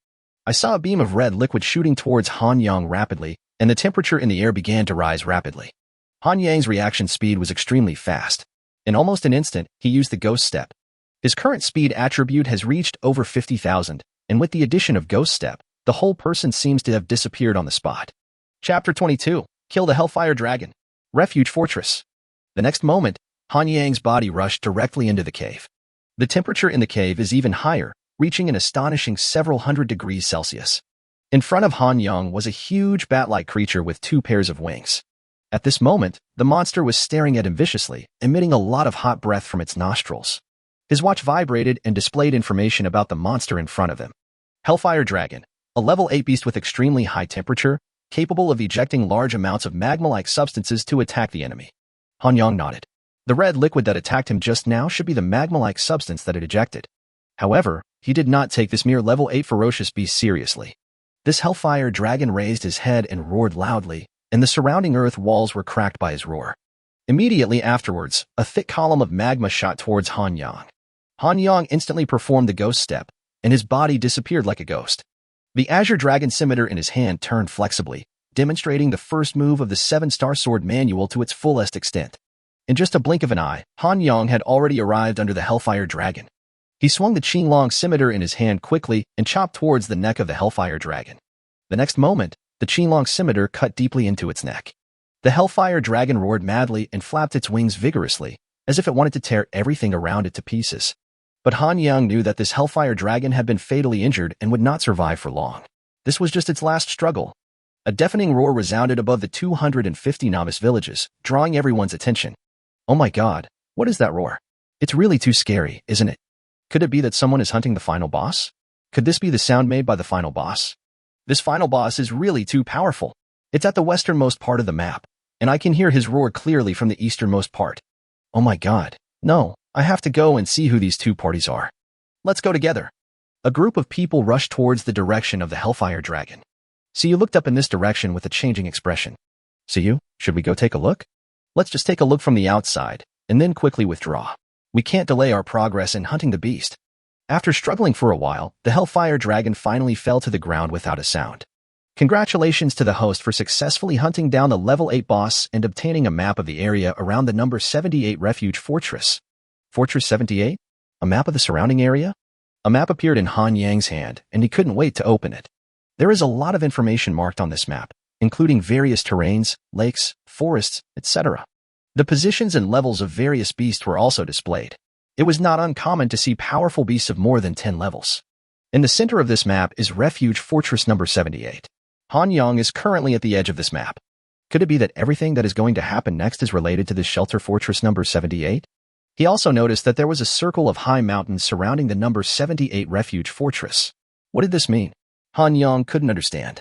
I saw a beam of red liquid shooting towards Han Yang rapidly, and the temperature in the air began to rise rapidly. Han Yang's reaction speed was extremely fast. In almost an instant, he used the Ghost Step. His current speed attribute has reached over 50,000, and with the addition of Ghost Step, the whole person seems to have disappeared on the spot. Chapter 22. Kill the Hellfire Dragon. Refuge Fortress. The next moment, Han Yang's body rushed directly into the cave. The temperature in the cave is even higher, reaching an astonishing several hundred degrees Celsius. In front of Han Yang was a huge bat-like creature with 2 pairs of wings. At this moment, the monster was staring at him viciously, emitting a lot of hot breath from its nostrils. His watch vibrated and displayed information about the monster in front of him. Hellfire Dragon, a level 8 beast with extremely high temperature, capable of ejecting large amounts of magma-like substances to attack the enemy. Han Yang nodded. The red liquid that attacked him just now should be the magma-like substance that it ejected. However, he did not take this mere level 8 ferocious beast seriously. This Hellfire Dragon raised his head and roared loudly, and the surrounding earth walls were cracked by his roar. Immediately afterwards, a thick column of magma shot towards Han Yang. Han Yang instantly performed the Ghost Step, and his body disappeared like a ghost. The Azure Dragon Scimitar in his hand turned flexibly, demonstrating the first move of the 7-star sword manual to its fullest extent. In just a blink of an eye, Han Yang had already arrived under the Hellfire Dragon. He swung the Qinglong Scimitar in his hand quickly and chopped towards the neck of the Hellfire Dragon. The next moment, the Qinglong Scimitar cut deeply into its neck. The Hellfire Dragon roared madly and flapped its wings vigorously, as if it wanted to tear everything around it to pieces. But Han Yang knew that this Hellfire Dragon had been fatally injured and would not survive for long. This was just its last struggle. A deafening roar resounded above the 250 novice villages, drawing everyone's attention. Oh my god, what is that roar? It's really too scary, isn't it? Could it be that someone is hunting the final boss? Could this be the sound made by the final boss? This final boss is really too powerful. It's at the westernmost part of the map, and I can hear his roar clearly from the easternmost part. Oh my god, no, I have to go and see who these two parties are. Let's go together. A group of people rushed towards the direction of the Hellfire Dragon. Siyu looked up in this direction with a changing expression. Siyu, should we go take a look? Let's just take a look from the outside, and then quickly withdraw. We can't delay our progress in hunting the beast. After struggling for a while, the Hellfire Dragon finally fell to the ground without a sound. Congratulations to the host for successfully hunting down the level 8 boss and obtaining a map of the area around the number 78 Refuge Fortress. Fortress 78? A map of the surrounding area? A map appeared in Han Yang's hand, and he couldn't wait to open it. There is a lot of information marked on this map, including various terrains, lakes, forests, etc. The positions and levels of various beasts were also displayed. It was not uncommon to see powerful beasts of more than 10 levels. In the center of this map is Refuge Fortress number 78. Han Yang is currently at the edge of this map. Could it be that everything that is going to happen next is related to this shelter fortress number 78? He also noticed that there was a circle of high mountains surrounding the number 78 Refuge Fortress. What did this mean? Han Yang couldn't understand.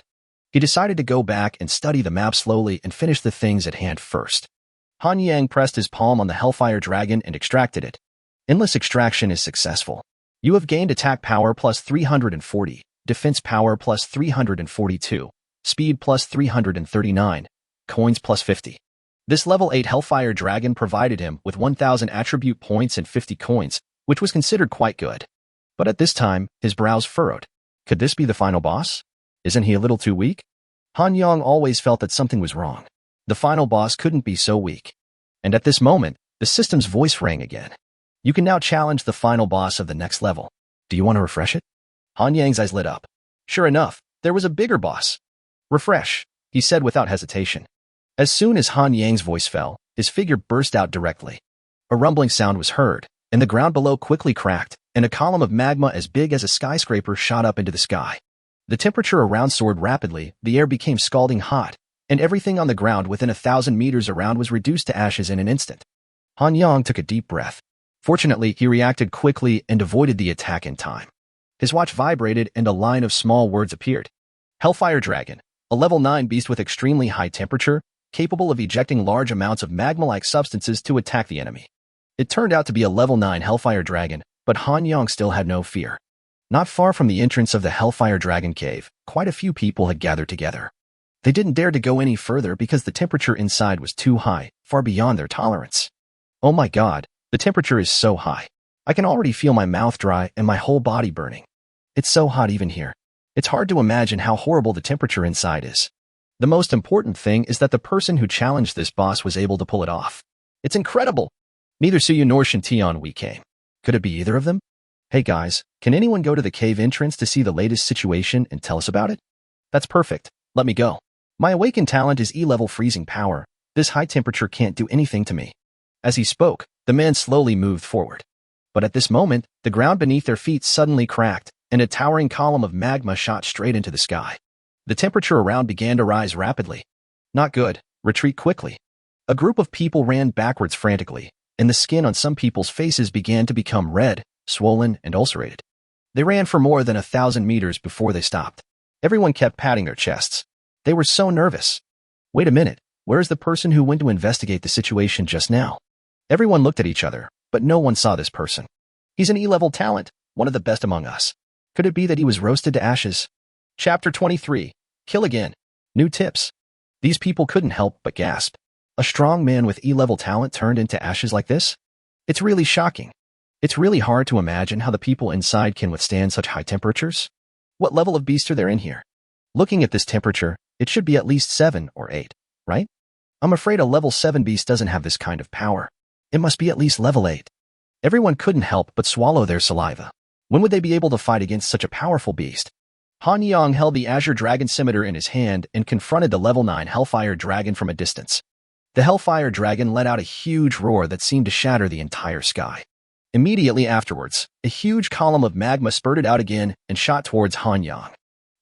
He decided to go back and study the map slowly and finish the things at hand first. Han Yang pressed his palm on the Hellfire Dragon and extracted it. Endless extraction is successful. You have gained attack power plus 340, defense power plus 342, speed plus 339, coins plus 50. This level 8 Hellfire Dragon provided him with 1,000 attribute points and 50 coins, which was considered quite good. But at this time, his brows furrowed. Could this be the final boss? Isn't he a little too weak? Han Yang always felt that something was wrong. The final boss couldn't be so weak. And at this moment, the system's voice rang again. You can now challenge the final boss of the next level. Do you want to refresh it? Han Yang's eyes lit up. Sure enough, there was a bigger boss. Refresh, he said without hesitation. As soon as Han Yang's voice fell, his figure burst out directly. A rumbling sound was heard, and the ground below quickly cracked, and a column of magma as big as a skyscraper shot up into the sky. The temperature around soared rapidly, the air became scalding hot, and everything on the ground within 1,000 meters around was reduced to ashes in an instant. Han Yang took a deep breath. Fortunately, he reacted quickly and avoided the attack in time. His watch vibrated and a line of small words appeared. Hellfire Dragon, a level 9 beast with extremely high temperature, capable of ejecting large amounts of magma-like substances to attack the enemy. It turned out to be a level 9 Hellfire Dragon, but Han Yang still had no fear. Not far from the entrance of the Hellfire Dragon cave, quite a few people had gathered together. They didn't dare to go any further because the temperature inside was too high, far beyond their tolerance. Oh my god, the temperature is so high. I can already feel my mouth dry and my whole body burning. It's so hot even here. It's hard to imagine how horrible the temperature inside is. The most important thing is that the person who challenged this boss was able to pull it off. It's incredible. Neither Suyu nor Shintian we came. Could it be either of them? Hey guys, can anyone go to the cave entrance to see the latest situation and tell us about it? That's perfect. Let me go. My awakened talent is E-level freezing power. This high temperature can't do anything to me. As he spoke, the man slowly moved forward. But at this moment, the ground beneath their feet suddenly cracked, and a towering column of magma shot straight into the sky. The temperature around began to rise rapidly. Not good. Retreat quickly. A group of people ran backwards frantically, and the skin on some people's faces began to become red, swollen, and ulcerated. They ran for more than 1,000 meters before they stopped. Everyone kept patting their chests. They were so nervous. Wait a minute, where is the person who went to investigate the situation just now? Everyone looked at each other, but no one saw this person. He's an E-level talent, one of the best among us. Could it be that he was roasted to ashes? Chapter 23. Kill again. New tips. These people couldn't help but gasp. A strong man with E-level talent turned into ashes like this? It's really shocking. It's really hard to imagine how the people inside can withstand such high temperatures. What level of beast are there in here? Looking at this temperature, it should be at least 7 or 8, right? I'm afraid a level 7 beast doesn't have this kind of power. It must be at least level 8. Everyone couldn't help but swallow their saliva. When would they be able to fight against such a powerful beast? Han Yang held the Azure Dragon Scimitar in his hand and confronted the level 9 Hellfire Dragon from a distance. The Hellfire Dragon let out a huge roar that seemed to shatter the entire sky. Immediately afterwards, a huge column of magma spurted out again and shot towards Han Yang.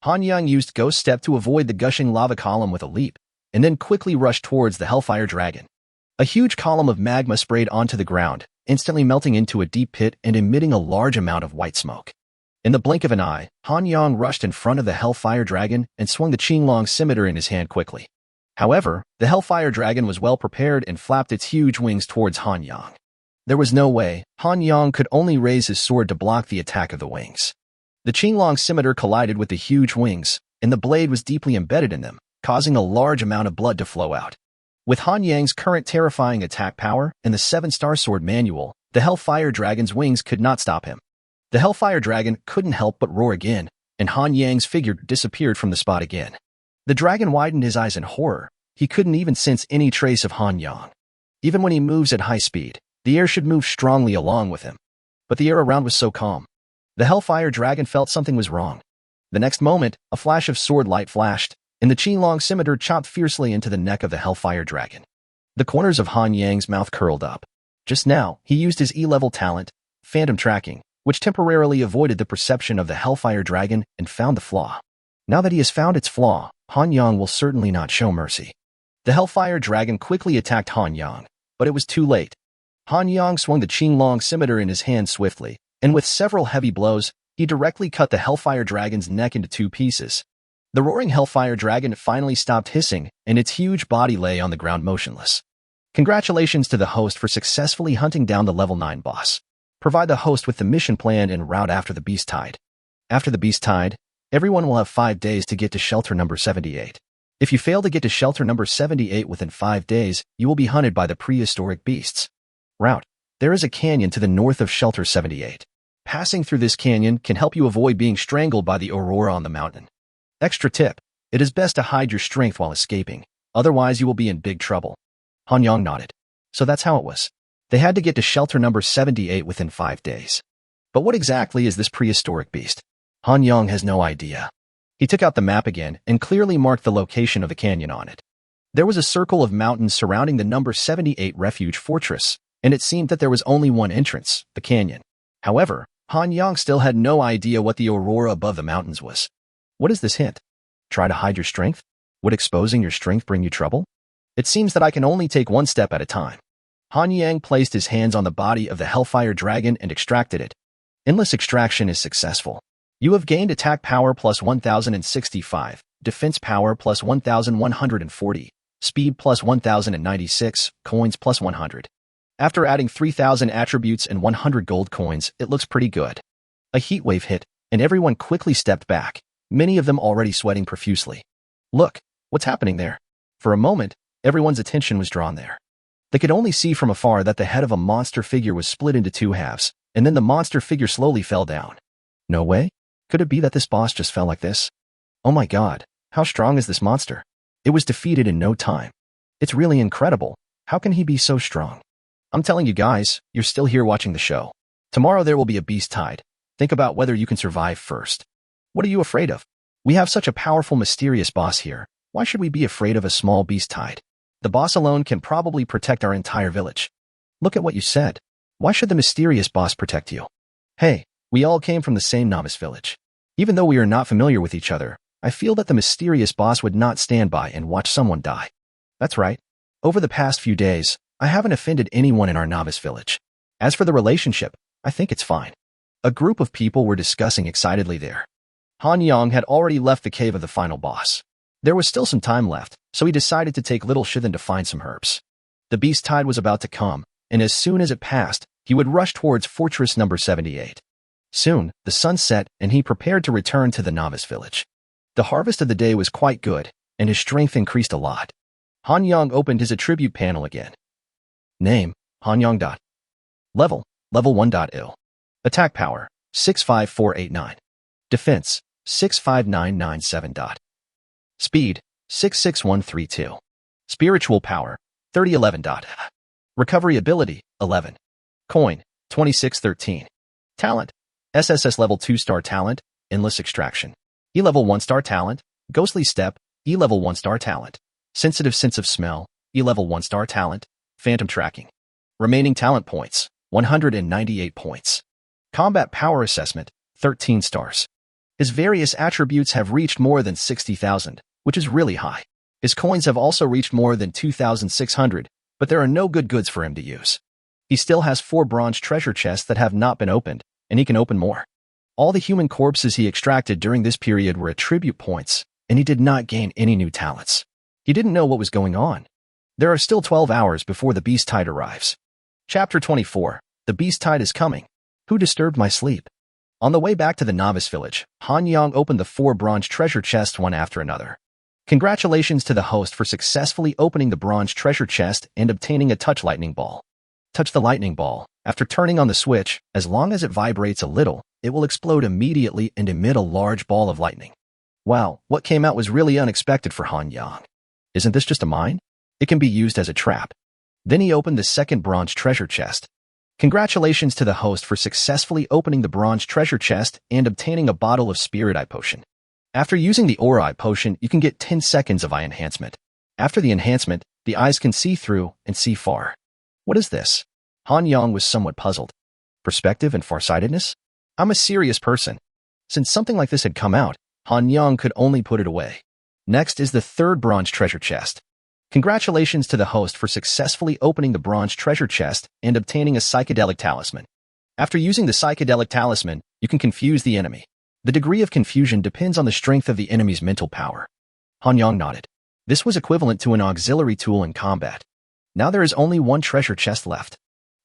Han Yang used Ghost Step to avoid the gushing lava column with a leap, and then quickly rushed towards the Hellfire Dragon. A huge column of magma sprayed onto the ground, instantly melting into a deep pit and emitting a large amount of white smoke. In the blink of an eye, Han Yang rushed in front of the Hellfire Dragon and swung the Qinglong Scimitar in his hand quickly. However, the Hellfire Dragon was well prepared and flapped its huge wings towards Han Yang. There was no way. Han Yang could only raise his sword to block the attack of the wings. The Qinglong Scimitar collided with the huge wings, and the blade was deeply embedded in them, causing a large amount of blood to flow out. With Han Yang's current terrifying attack power and the 7-star sword manual, the Hellfire Dragon's wings could not stop him. The Hellfire Dragon couldn't help but roar again, and Han Yang's figure disappeared from the spot again. The dragon widened his eyes in horror. He couldn't even sense any trace of Han Yang. Even when he moves at high speed, the air should move strongly along with him. But the air around was so calm. The Hellfire Dragon felt something was wrong. The next moment, a flash of sword light flashed, and the Qinglong Scimitar chopped fiercely into the neck of the Hellfire Dragon. The corners of Han Yang's mouth curled up. Just now, he used his E-level talent, Phantom Tracking, which temporarily avoided the perception of the Hellfire Dragon and found the flaw. Now that he has found its flaw, Han Yang will certainly not show mercy. The Hellfire Dragon quickly attacked Han Yang, but it was too late. Han Yang swung the Qinglong Scimitar in his hand swiftly, and with several heavy blows, he directly cut the Hellfire Dragon's neck into 2 pieces. The roaring Hellfire Dragon finally stopped hissing, and its huge body lay on the ground motionless. Congratulations to the host for successfully hunting down the level 9 boss. Provide the host with the mission plan en route after the Beast Tide. After the Beast Tide, everyone will have 5 days to get to shelter number 78. If you fail to get to shelter number 78 within 5 days, you will be hunted by the prehistoric beasts. Route. There is a canyon to the north of shelter 78. Passing through this canyon can help you avoid being strangled by the aurora on the mountain. Extra tip. It is best to hide your strength while escaping, otherwise you will be in big trouble. Han Yang nodded. So that's how it was. They had to get to shelter number 78 within 5 days. But what exactly is this prehistoric beast? Han Yang has no idea. He took out the map again and clearly marked the location of the canyon on it. There was a circle of mountains surrounding the number 78 refuge fortress, and it seemed that there was only one entrance, the canyon. However, Han Yang still had no idea what the aurora above the mountains was. What is this hint? Try to hide your strength? Would exposing your strength bring you trouble? It seems that I can only take one step at a time. Han Yang placed his hands on the body of the Hellfire Dragon and extracted it. Endless extraction is successful. You have gained attack power plus 1065, defense power plus 1140, speed plus 1096, coins plus 100. After adding 3000 attributes and 100 gold coins, it looks pretty good. A heat wave hit, and everyone quickly stepped back, many of them already sweating profusely. Look, what's happening there? For a moment, everyone's attention was drawn there. They could only see from afar that the head of a monster figure was split into 2 halves, and then the monster figure slowly fell down. No way? Could it be that this boss just fell like this? Oh my god, how strong is this monster? It was defeated in no time. It's really incredible. How can he be so strong? I'm telling you guys, you're still here watching the show. Tomorrow there will be a beast tide. Think about whether you can survive first. What are you afraid of? We have such a powerful, mysterious boss here. Why should we be afraid of a small beast tide? The boss alone can probably protect our entire village. Look at what you said. Why should the mysterious boss protect you? Hey, we all came from the same novice village. Even though we are not familiar with each other, I feel that the mysterious boss would not stand by and watch someone die. That's right. Over the past few days, I haven't offended anyone in our novice village. As for the relationship, I think it's fine. A group of people were discussing excitedly there. Han Yang had already left the cave of the final boss. There was still some time left, so he decided to take little shithen to find some herbs. The beast tide was about to come, and as soon as it passed, he would rush towards fortress number 78. Soon, the sun set, and he prepared to return to the novice village. The harvest of the day was quite good, and his strength increased a lot. Han Yang opened his attribute panel again. Name, Han Yang. Level 1.0. Attack power, 65489. Defense, 65997. Speed, 66132. Spiritual power, 3011. Recovery ability, 11. Coin, 2613. Talent, SSS-Level 2-star talent, Endless Extraction. E-Level 1-star talent, Ghostly Step, E-Level 1-star talent. Sensitive Sense of Smell, E-Level 1-star talent, Phantom Tracking. Remaining talent points, 198 points. Combat Power Assessment, 13 stars. His various attributes have reached more than 60,000, which is really high. His coins have also reached more than 2,600, but there are no good goods for him to use. He still has 4 bronze treasure chests that have not been opened, and he can open more. All the human corpses he extracted during this period were attribute points, and he did not gain any new talents. He didn't know what was going on. There are still 12 hours before the beast tide arrives. Chapter 24. The beast tide is coming. Who disturbed my sleep? On the way back to the novice village, Han Yang opened the 4 bronze treasure chests one after another. Congratulations to the host for successfully opening the bronze treasure chest and obtaining a touch lightning ball. Touch the lightning ball. After turning on the switch, as long as it vibrates a little, it will explode immediately and emit a large ball of lightning. Wow, what came out was really unexpected for Han Yang. Isn't this just a mine? It can be used as a trap. Then he opened the second bronze treasure chest. Congratulations to the host for successfully opening the bronze treasure chest and obtaining a bottle of Spirit Eye Potion. After using the Aura Eye Potion, you can get 10 seconds of eye enhancement. After the enhancement, the eyes can see through and see far. What is this? Han Yang was somewhat puzzled. Perspective and farsightedness? I'm a serious person. Since something like this had come out, Han Yang could only put it away. Next is the third bronze treasure chest. Congratulations to the host for successfully opening the bronze treasure chest and obtaining a psychedelic talisman. After using the psychedelic talisman, you can confuse the enemy. The degree of confusion depends on the strength of the enemy's mental power. Han Yang nodded. This was equivalent to an auxiliary tool in combat. Now there is only one treasure chest left.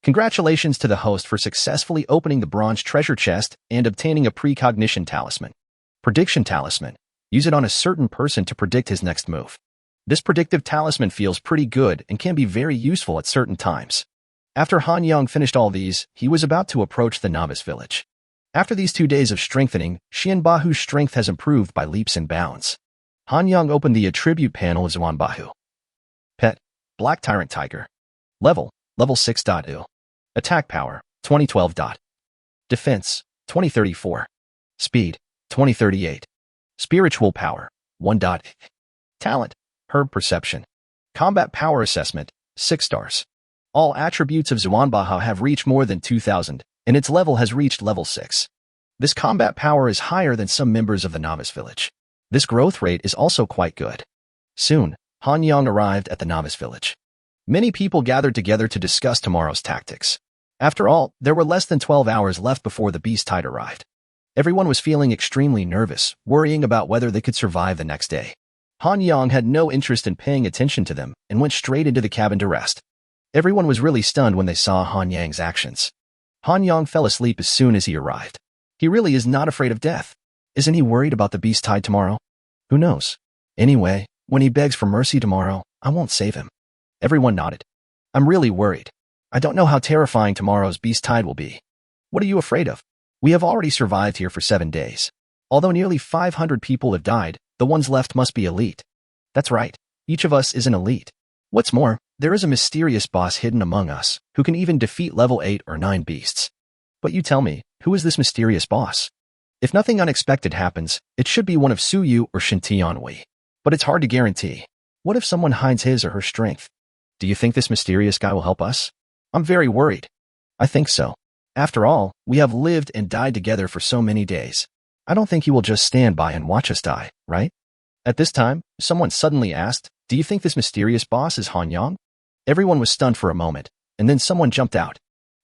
Congratulations to the host for successfully opening the bronze treasure chest and obtaining a precognition talisman. Prediction talisman. Use it on a certain person to predict his next move. This predictive talisman feels pretty good and can be very useful at certain times. After Han Yang finished all these, he was about to approach the novice village. After these 2 days of strengthening, Xianbahu's strength has improved by leaps and bounds. Han Yang opened the attribute panel of Xianbahu. Pet, Black Tyrant Tiger. Level 6.0. Attack power, 2012. Defense, 2034. Speed, 2038. Spiritual power, 1. Talent, Herb Perception. Combat Power Assessment, 6 stars. All attributes of Xianbahu have reached more than 2,000, and its level has reached level 6. This combat power is higher than some members of the novice village. This growth rate is also quite good. Soon, Han Yang arrived at the novice village. Many people gathered together to discuss tomorrow's tactics. After all, there were less than 12 hours left before the beast tide arrived. Everyone was feeling extremely nervous, worrying about whether they could survive the next day. Han Yang had no interest in paying attention to them and went straight into the cabin to rest. Everyone was really stunned when they saw Han Yang's actions. Han Yang fell asleep as soon as he arrived. He really is not afraid of death. Isn't he worried about the beast tide tomorrow? Who knows? Anyway, when he begs for mercy tomorrow, I won't save him. Everyone nodded. I'm really worried. I don't know how terrifying tomorrow's beast tide will be. What are you afraid of? We have already survived here for 7 days. Although nearly 500 people have died, the ones left must be elite. That's right. Each of us is an elite. What's more, there is a mysterious boss hidden among us who can even defeat level 8 or 9 beasts. But you tell me, who is this mysterious boss? If nothing unexpected happens, it should be one of Suyu or Shintianwei. But it's hard to guarantee. What if someone hides his or her strength? Do you think this mysterious guy will help us? I'm very worried. I think so. After all, we have lived and died together for so many days. I don't think he will just stand by and watch us die, right? At this time, someone suddenly asked, "Do you think this mysterious boss is Han Yang?" Everyone was stunned for a moment, and then someone jumped out.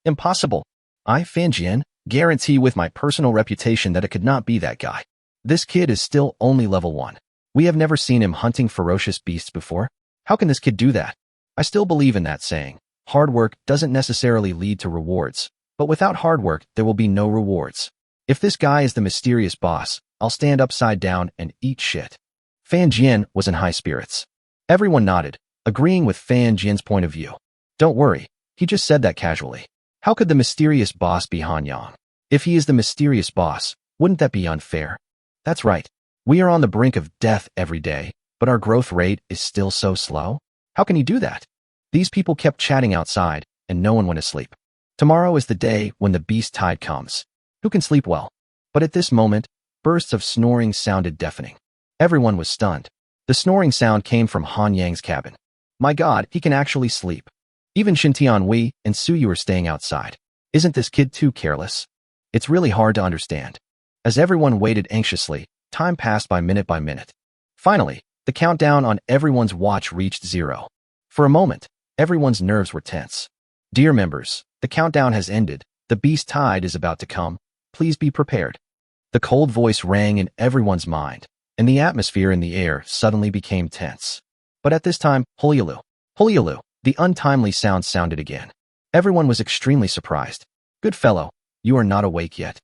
Impossible. I, Fan Jian, guarantee with my personal reputation that it could not be that guy. This kid is still only level 1. We have never seen him hunting ferocious beasts before. How can this kid do that? I still believe in that saying. Hard work doesn't necessarily lead to rewards, but without hard work, there will be no rewards. If this guy is the mysterious boss, I'll stand upside down and eat shit. Fan Jian was in high spirits. Everyone nodded, agreeing with Fan Jian's point of view. Don't worry, he just said that casually. How could the mysterious boss be Han Yang? If he is the mysterious boss, wouldn't that be unfair? That's right. We are on the brink of death every day, but our growth rate is still so slow. How can he do that? These people kept chatting outside, and no one went to sleep. Tomorrow is the day when the beast tide comes. Who can sleep well? But at this moment, bursts of snoring sounded deafening. Everyone was stunned. The snoring sound came from Han Yang's cabin. My God, he can actually sleep. Even Xintian Wei and Suyu are staying outside. Isn't this kid too careless? It's really hard to understand. As everyone waited anxiously, time passed by minute. Finally, the countdown on everyone's watch reached 0. For a moment, everyone's nerves were tense. Dear members, the countdown has ended. The beast tide is about to come. Please be prepared. The cold voice rang in everyone's mind, and the atmosphere in the air suddenly became tense. But at this time, Hulialu, the untimely sound sounded again. Everyone was extremely surprised. Good fellow, you are not awake yet.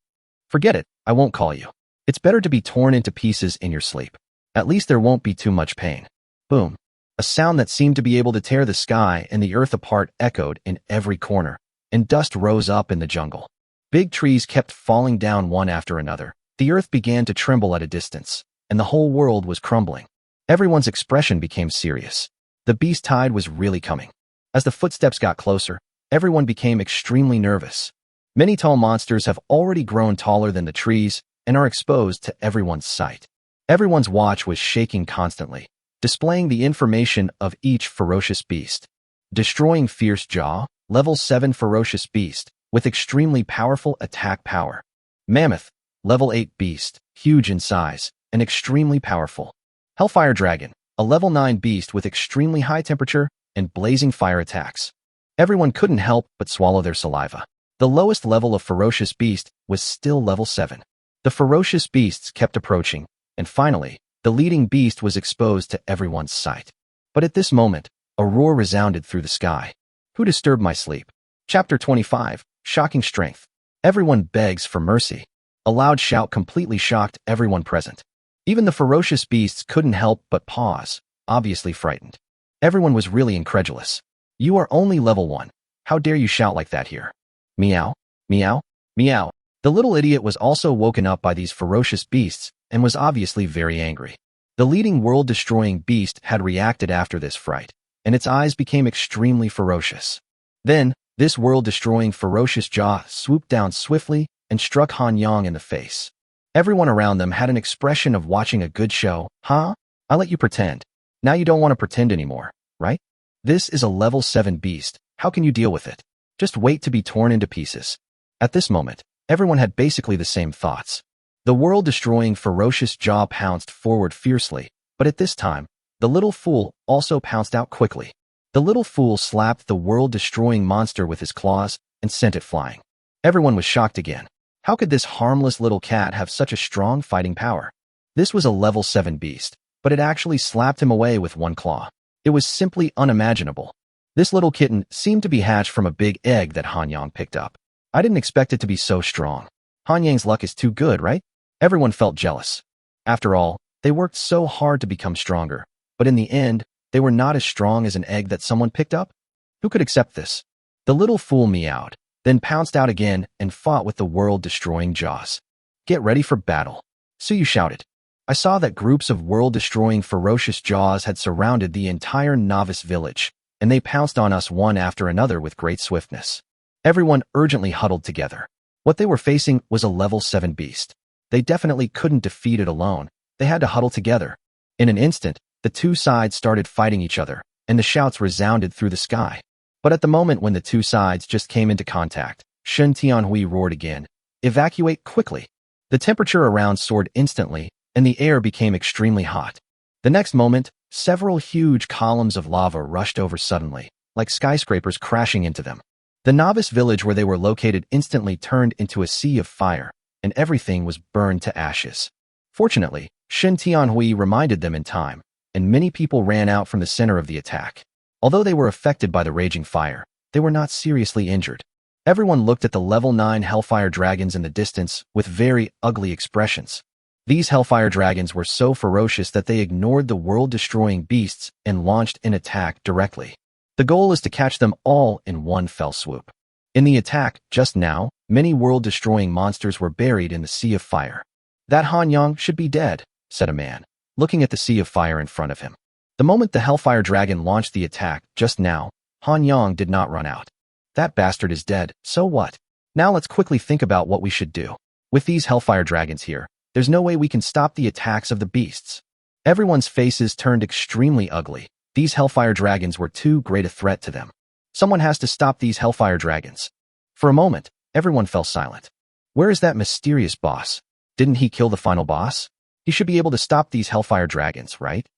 Forget it, I won't call you. It's better to be torn into pieces in your sleep. At least there won't be too much pain. Boom. A sound that seemed to be able to tear the sky and the earth apart echoed in every corner, and dust rose up in the jungle. Big trees kept falling down one after another. The earth began to tremble at a distance, and the whole world was crumbling. Everyone's expression became serious. The beast tide was really coming. As the footsteps got closer, everyone became extremely nervous. Many tall monsters have already grown taller than the trees and are exposed to everyone's sight. Everyone's watch was shaking constantly, displaying the information of each ferocious beast. Destroying Fierce Jaw, level 7 ferocious beast, with extremely powerful attack power. Mammoth, level 8 beast, huge in size, and extremely powerful. Hellfire Dragon, a level 9 beast with extremely high temperature and blazing fire attacks. Everyone couldn't help but swallow their saliva. The lowest level of ferocious beast was still level 7. The ferocious beasts kept approaching, and finally, the leading beast was exposed to everyone's sight. But at this moment, a roar resounded through the sky. Who disturbed my sleep? Chapter 25, Shocking Strength. Everyone begs for mercy. A loud shout completely shocked everyone present. Even the ferocious beasts couldn't help but pause, obviously frightened. Everyone was really incredulous. You are only level 1. How dare you shout like that here? Meow, meow, meow. The little idiot was also woken up by these ferocious beasts and was obviously very angry. The leading world-destroying beast had reacted after this fright, and its eyes became extremely ferocious. Then, this world-destroying ferocious jaw swooped down swiftly and struck Han Yang in the face. Everyone around them had an expression of watching a good show. Huh? I let you pretend. Now you don't want to pretend anymore, right? This is a level 7 beast. How can you deal with it? Just wait to be torn into pieces. At this moment, everyone had basically the same thoughts. The world-destroying ferocious jaw pounced forward fiercely, but at this time, the little fool also pounced out quickly. The little fool slapped the world-destroying monster with his claws and sent it flying. Everyone was shocked again. How could this harmless little cat have such a strong fighting power? This was a level 7 beast, but it actually slapped him away with one claw. It was simply unimaginable. This little kitten seemed to be hatched from a big egg that Han Yang picked up. I didn't expect it to be so strong. Han Yang's luck is too good, right? Everyone felt jealous. After all, they worked so hard to become stronger, but in the end, they were not as strong as an egg that someone picked up. Who could accept this? The little fool meowed, then pounced out again and fought with the world-destroying jaws. Get ready for battle. Suyu shouted. I saw that groups of world-destroying ferocious jaws had surrounded the entire novice village, and they pounced on us one after another with great swiftness. Everyone urgently huddled together. What they were facing was a level 7 beast. They definitely couldn't defeat it alone. They had to huddle together. In an instant, the two sides started fighting each other, and the shouts resounded through the sky. But at the moment when the two sides just came into contact, Shen Tianhui roared again. Evacuate quickly. The temperature around soared instantly, and the air became extremely hot. The next moment, several huge columns of lava rushed over suddenly, like skyscrapers crashing into them. The novice village where they were located instantly turned into a sea of fire, and everything was burned to ashes. Fortunately, Shen Tianhui reminded them in time, and many people ran out from the center of the attack. Although they were affected by the raging fire, they were not seriously injured. Everyone looked at the level 9 Hellfire Dragons in the distance with very ugly expressions. These Hellfire Dragons were so ferocious that they ignored the world-destroying beasts and launched an attack directly. The goal is to catch them all in one fell swoop. In the attack, just now, many world-destroying monsters were buried in the sea of fire. That Han Yang should be dead, said a man, looking at the sea of fire in front of him. The moment the Hellfire Dragon launched the attack, just now, Han Yang did not run out. That bastard is dead, so what? Now let's quickly think about what we should do. With these Hellfire Dragons here, there's no way we can stop the attacks of the beasts. Everyone's faces turned extremely ugly. These Hellfire Dragons were too great a threat to them. Someone has to stop these Hellfire Dragons. For a moment, everyone fell silent. Where is that mysterious boss? Didn't he kill the final boss? He should be able to stop these Hellfire Dragons, right?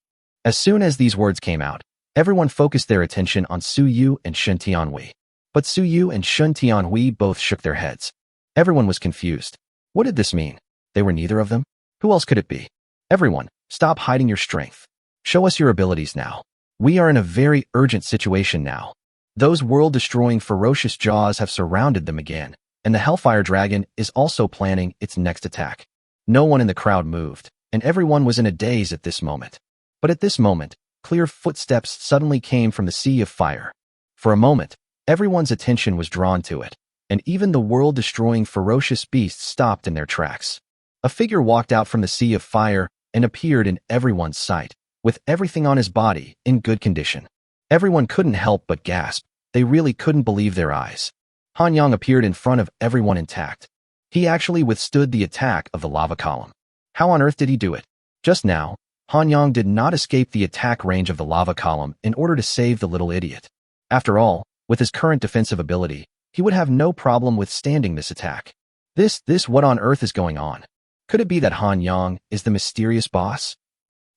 As soon as these words came out, everyone focused their attention on Suyu and Shen Tianhui. But Suyu and Shen Tianhui both shook their heads. Everyone was confused. What did this mean? They were neither of them? Who else could it be? Everyone, stop hiding your strength. Show us your abilities now. We are in a very urgent situation now. Those world-destroying ferocious jaws have surrounded them again, and the Hellfire Dragon is also planning its next attack. No one in the crowd moved, and everyone was in a daze at this moment. But at this moment, clear footsteps suddenly came from the sea of fire. For a moment, everyone's attention was drawn to it, and even the world-destroying ferocious beasts stopped in their tracks. A figure walked out from the sea of fire and appeared in everyone's sight, with everything on his body in good condition. Everyone couldn't help but gasp. They really couldn't believe their eyes. Han Yang appeared in front of everyone intact. He actually withstood the attack of the lava column. How on earth did he do it? Just now, Han Yang did not escape the attack range of the lava column in order to save the little idiot. After all, with his current defensive ability, he would have no problem withstanding this attack. What on earth is going on? Could it be that Han Yang is the mysterious boss?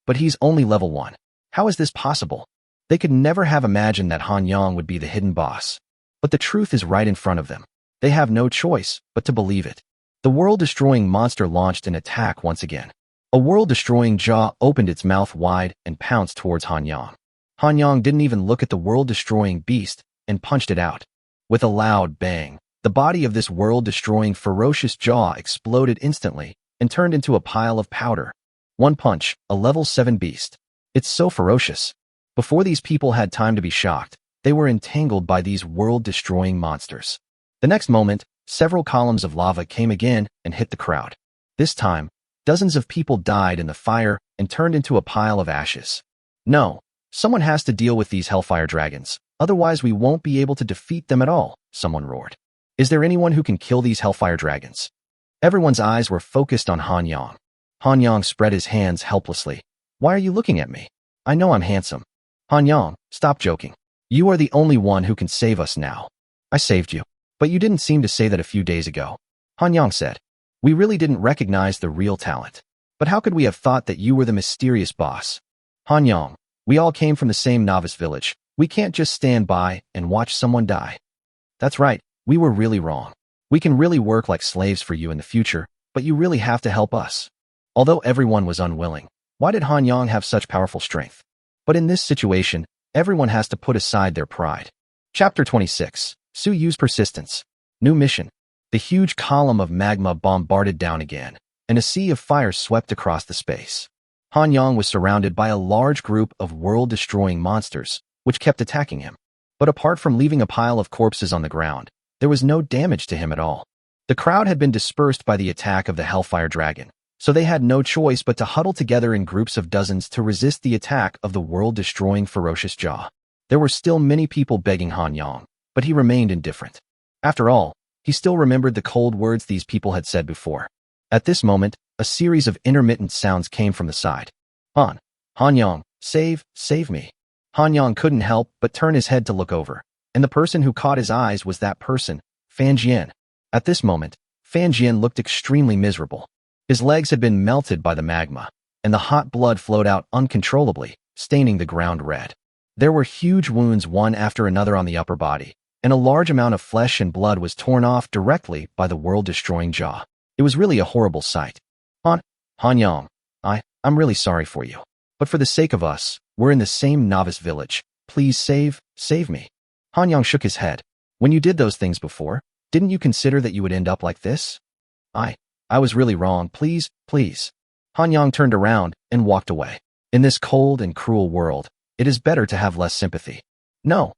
But he's only level 1. How is this possible? They could never have imagined that Han Yang would be the hidden boss. But the truth is right in front of them. They have no choice but to believe it. The world-destroying monster launched an attack once again. A world-destroying jaw opened its mouth wide and pounced towards Han Yang. Han Yang didn't even look at the world-destroying beast and punched it out. With a loud bang, the body of this world-destroying ferocious jaw exploded instantly and turned into a pile of powder. One punch, a level 7 beast. It's so ferocious. Before these people had time to be shocked, they were entangled by these world-destroying monsters. The next moment, several columns of lava came again and hit the crowd. This time, dozens of people died in the fire and turned into a pile of ashes. No, someone has to deal with these Hellfire Dragons, otherwise we won't be able to defeat them at all, someone roared. Is there anyone who can kill these Hellfire Dragons? Everyone's eyes were focused on Han Yang. Han Yang spread his hands helplessly. Why are you looking at me? I know I'm handsome. Han Yang, stop joking. You are the only one who can save us now. I saved you. But you didn't seem to say that a few days ago. Han Yang said. We really didn't recognize the real talent. But how could we have thought that you were the mysterious boss? Han Yang, we all came from the same novice village. We can't just stand by and watch someone die. That's right, we were really wrong. We can really work like slaves for you in the future, but you really have to help us. Although everyone was unwilling, why did Han Yang have such powerful strength? But in this situation, everyone has to put aside their pride. Chapter 26. Suyu's Persistence. New mission. The huge column of magma bombarded down again, and a sea of fire swept across the space. Han Yang was surrounded by a large group of world-destroying monsters, which kept attacking him. But apart from leaving a pile of corpses on the ground, there was no damage to him at all. The crowd had been dispersed by the attack of the Hellfire Dragon, So they had no choice but to huddle together in groups of dozens to resist the attack of the world-destroying ferocious jaw. There were still many people begging Han Yang, but he remained indifferent. After all, he still remembered the cold words these people had said before. At this moment, a series of intermittent sounds came from the side. Han Yang, save me. Han Yang couldn't help but turn his head to look over, and the person who caught his eyes was that person, Fan Jian. At this moment, Fan Jian looked extremely miserable. His legs had been melted by the magma, and the hot blood flowed out uncontrollably, staining the ground red. There were huge wounds one after another on the upper body, and a large amount of flesh and blood was torn off directly by the world-destroying jaw. It was really a horrible sight. Han Yang, I'm really sorry for you. But for the sake of us, we're in the same novice village. Please save me. Han Yang shook his head. When you did those things before, didn't you consider that you would end up like this? I was really wrong. Please. Han Yang turned around and walked away. In this cold and cruel world, it is better to have less sympathy. No.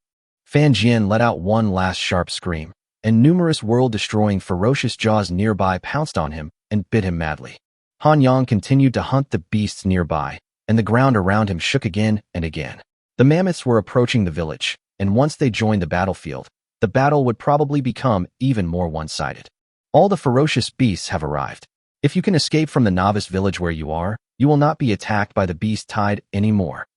Fan Jian let out one last sharp scream, and numerous world-destroying ferocious jaws nearby pounced on him and bit him madly. Han Yang continued to hunt the beasts nearby, and the ground around him shook again and again. The mammoths were approaching the village, and once they joined the battlefield, the battle would probably become even more one-sided. All the ferocious beasts have arrived. If you can escape from the novice village where you are, you will not be attacked by the beast tide anymore.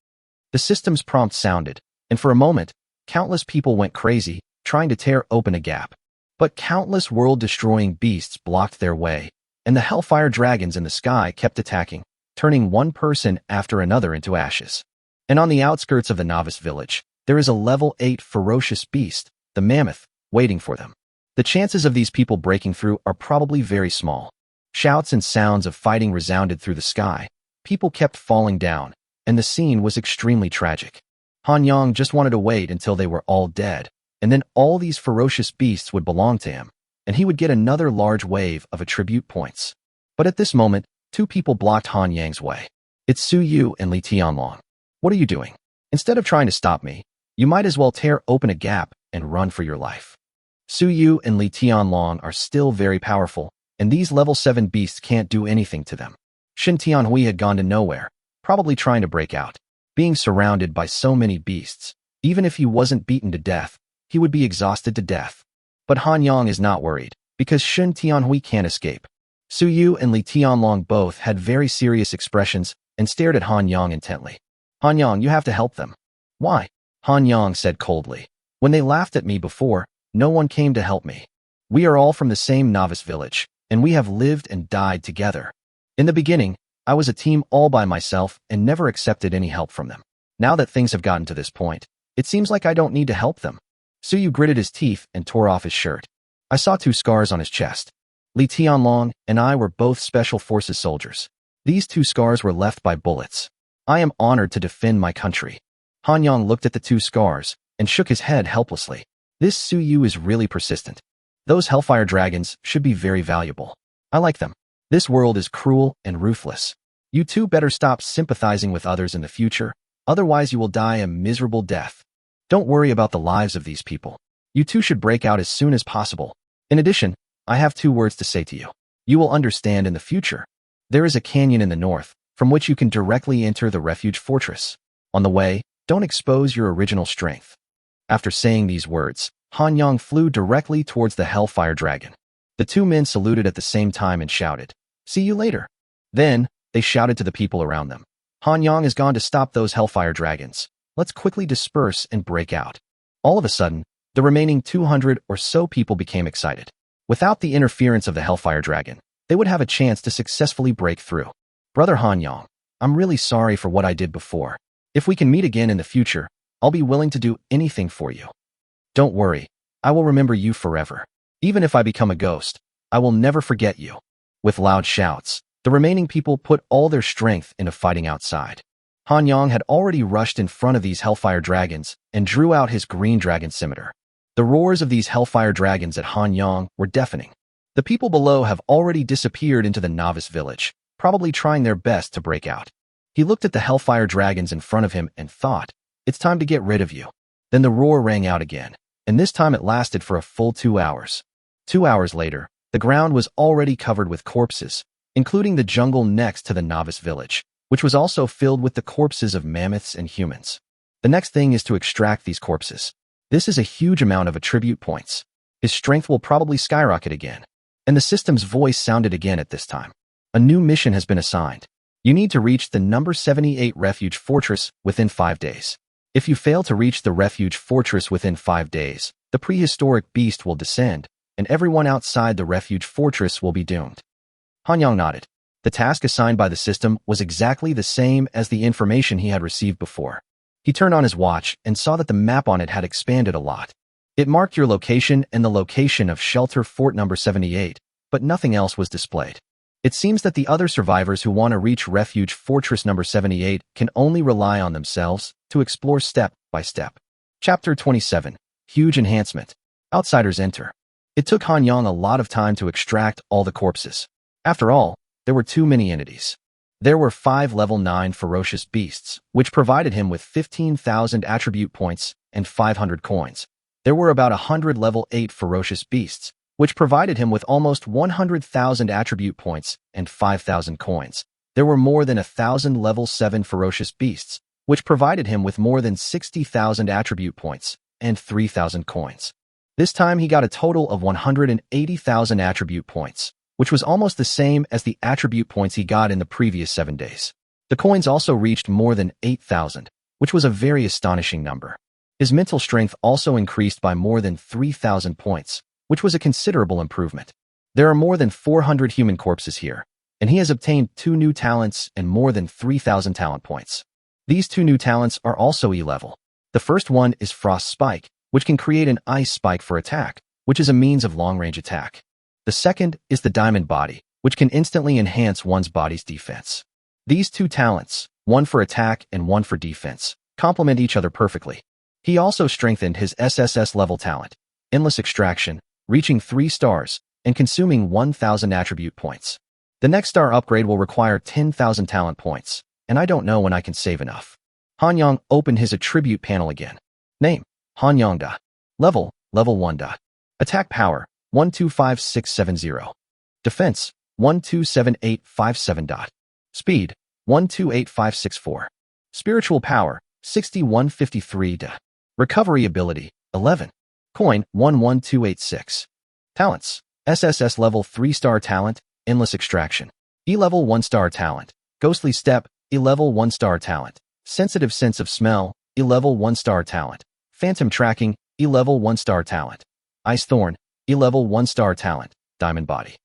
The system's prompt sounded, and for a moment, countless people went crazy, trying to tear open a gap. But countless world-destroying beasts blocked their way, and the hellfire dragons in the sky kept attacking, turning one person after another into ashes. And on the outskirts of the novice village, there is a level 8 ferocious beast, the mammoth, waiting for them. The chances of these people breaking through are probably very small. Shouts and sounds of fighting resounded through the sky. People kept falling down, and the scene was extremely tragic. Han Yang just wanted to wait until they were all dead, and then all these ferocious beasts would belong to him, and he would get another large wave of attribute points. But at this moment, two people blocked Han Yang's way. It's Su Yu and Li Tianlong. What are you doing? Instead of trying to stop me, you might as well tear open a gap and run for your life. Su Yu and Li Tianlong are still very powerful, and these level 7 beasts can't do anything to them. Shin Tianhui had gone to nowhere, probably trying to break out. Being surrounded by so many beasts, even if he wasn't beaten to death, he would be exhausted to death. But Han Yang is not worried, because Shin Tianhui can't escape. Su Yu and Li Tianlong both had very serious expressions and stared at Han Yang intently. Han Yang, you have to help them. Why? Han Yang said coldly. When they laughed at me before, no one came to help me. We are all from the same novice village, and we have lived and died together. In the beginning, I was a team all by myself and never accepted any help from them. Now that things have gotten to this point, it seems like I don't need to help them. Su Yu gritted his teeth and tore off his shirt. I saw 2 scars on his chest. Li Tianlong and I were both Special Forces soldiers. These 2 scars were left by bullets. I am honored to defend my country. Han Yang looked at the 2 scars and shook his head helplessly. This Su Yu is really persistent. Those hellfire dragons should be very valuable. I like them. This world is cruel and ruthless. You two better stop sympathizing with others in the future, otherwise you will die a miserable death. Don't worry about the lives of these people. You two should break out as soon as possible. In addition, I have 2 words to say to you. You will understand in the future. There is a canyon in the north, from which you can directly enter the refuge fortress. On the way, don't expose your original strength. After saying these words, Han Yang flew directly towards the hellfire dragon. The 2 men saluted at the same time and shouted, "See you later." Then, they shouted to the people around them. Han Yang has gone to stop those hellfire dragons. Let's quickly disperse and break out. All of a sudden, the remaining 200 or so people became excited. Without the interference of the hellfire dragon, they would have a chance to successfully break through. Brother Han Yang, I'm really sorry for what I did before. If we can meet again in the future, I'll be willing to do anything for you. Don't worry, I will remember you forever. Even if I become a ghost, I will never forget you. With loud shouts, the remaining people put all their strength into fighting outside. Han Yang had already rushed in front of these hellfire dragons and drew out his green dragon scimitar. The roars of these hellfire dragons at Han Yang were deafening. The people below have already disappeared into the novice village, probably trying their best to break out. He looked at the hellfire dragons in front of him and thought, it's time to get rid of you. Then the roar rang out again, and this time it lasted for a full 2 hours. 2 hours later, the ground was already covered with corpses, including the jungle next to the novice village, which was also filled with the corpses of mammoths and humans. The next thing is to extract these corpses. This is a huge amount of attribute points. His strength will probably skyrocket again. And the system's voice sounded again at this time. A new mission has been assigned. You need to reach the number 78 refuge fortress within 5 days. If you fail to reach the refuge fortress within 5 days, the prehistoric beast will descend, and everyone outside the refuge fortress will be doomed. Han Yang nodded. The task assigned by the system was exactly the same as the information he had received before. He turned on his watch and saw that the map on it had expanded a lot. It marked your location and the location of shelter fort number 78, but nothing else was displayed. It seems that the other survivors who want to reach refuge fortress number 78 can only rely on themselves to explore step by step. Chapter 27. Huge Enhancement. Outsiders enter. It took Han Yang a lot of time to extract all the corpses. After all, there were too many entities. There were 5 level 9 ferocious beasts, which provided him with 15,000 attribute points and 500 coins. There were about 100 level 8 ferocious beasts, which provided him with almost 100,000 attribute points and 5,000 coins. There were more than 1,000 level 7 ferocious beasts, which provided him with more than 60,000 attribute points and 3,000 coins. This time he got a total of 180,000 attribute points, which was almost the same as the attribute points he got in the previous 7 days. The coins also reached more than 8,000, which was a very astonishing number. His mental strength also increased by more than 3,000 points, which was a considerable improvement. There are more than 400 human corpses here, and he has obtained 2 new talents and more than 3,000 talent points. These 2 new talents are also E-level. The first one is Frost Spike, which can create an ice spike for attack, which is a means of long-range attack. The second is the Diamond Body, which can instantly enhance one's body's defense. These 2 talents, one for attack and one for defense, complement each other perfectly. He also strengthened his SSS-level talent, Endless Extraction, reaching 3 stars and consuming 1,000 attribute points. The next star upgrade will require 10,000 talent points, and I don't know when I can save enough. Han Yang opened his attribute panel again. Name, Han Yang Da. Level 1 Da. Attack power, 125670. Defense, 127857 dot. Speed, 128564. Spiritual power, 6153 dot. Recovery ability, 11. Coin, 11286. Talents, SSS level 3-star talent, Endless Extraction. E-level 1-star talent, Ghostly Step, E-level 1-star talent. Sensitive Sense of Smell, E-level 1-star talent. Phantom Tracking, E-level 1-star talent. Ice Thorn, E-level 1-star talent, Diamond Body.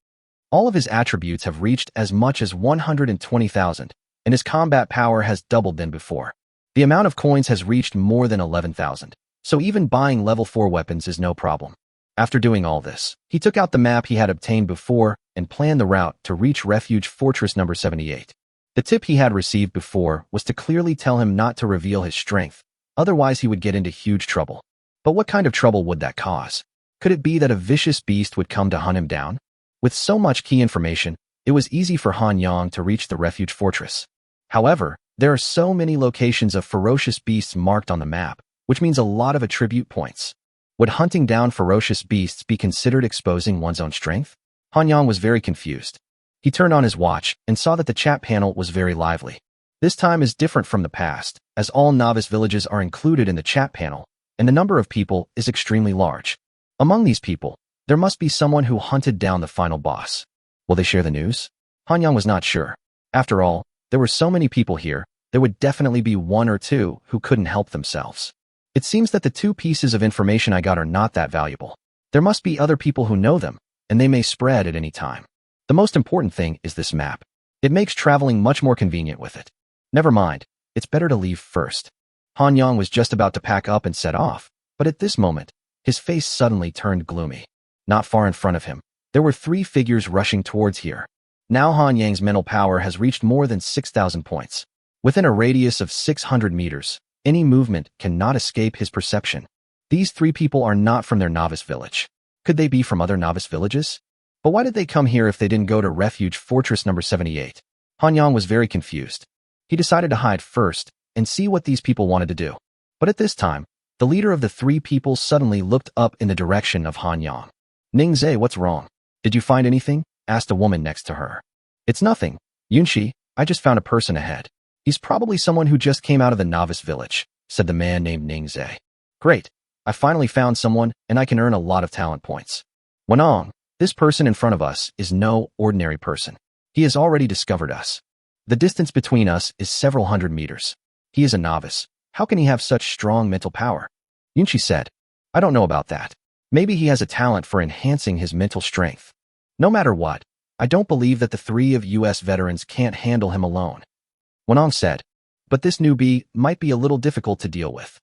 All of his attributes have reached as much as 120,000, and his combat power has doubled than before. The amount of coins has reached more than 11,000, so even buying level 4 weapons is no problem. After doing all this, he took out the map he had obtained before and planned the route to reach Refuge Fortress number 78. The tip he had received before was to clearly tell him not to reveal his strength, otherwise he would get into huge trouble. But what kind of trouble would that cause? Could it be that a vicious beast would come to hunt him down? With so much key information, it was easy for Han Yang to reach the Refuge Fortress. However, there are so many locations of ferocious beasts marked on the map, which means a lot of attribute points. Would hunting down ferocious beasts be considered exposing one's own strength? Han Yang was very confused. He turned on his watch and saw that the chat panel was very lively. This time is different from the past, as all novice villages are included in the chat panel, and the number of people is extremely large. Among these people, there must be someone who hunted down the final boss. Will they share the news? Han Yang was not sure. After all, there were so many people here, there would definitely be 1 or 2 who couldn't help themselves. It seems that the 2 pieces of information I got are not that valuable. There must be other people who know them, and they may spread at any time. The most important thing is this map. It makes traveling much more convenient with it. Never mind, it's better to leave first. Han Yang was just about to pack up and set off, but at this moment, his face suddenly turned gloomy. Not far in front of him, there were 3 figures rushing towards here. Now Han Yang's mental power has reached more than 6,000 points. Within a radius of 600 meters, any movement cannot escape his perception. These 3 people are not from their novice village. Could they be from other novice villages? But why did they come here if they didn't go to Refuge Fortress number 78? Han Yang was very confused. He decided to hide first and see what these people wanted to do. But at this time, the leader of the 3 people suddenly looked up in the direction of Han Yang. Ningzhe, what's wrong? Did you find anything? Asked a woman next to her. It's nothing. Yunshi, I just found a person ahead. He's probably someone who just came out of the novice village, said the man named Ningze. Great. I finally found someone, and I can earn a lot of talent points. Wenong, this person in front of us is no ordinary person. He has already discovered us. The distance between us is several hundred meters. He is a novice. How can he have such strong mental power? Yunshi said, I don't know about that. Maybe he has a talent for enhancing his mental strength. No matter what, I don't believe that the 3 of US veterans can't handle him alone. Wenong said, but this newbie might be a little difficult to deal with.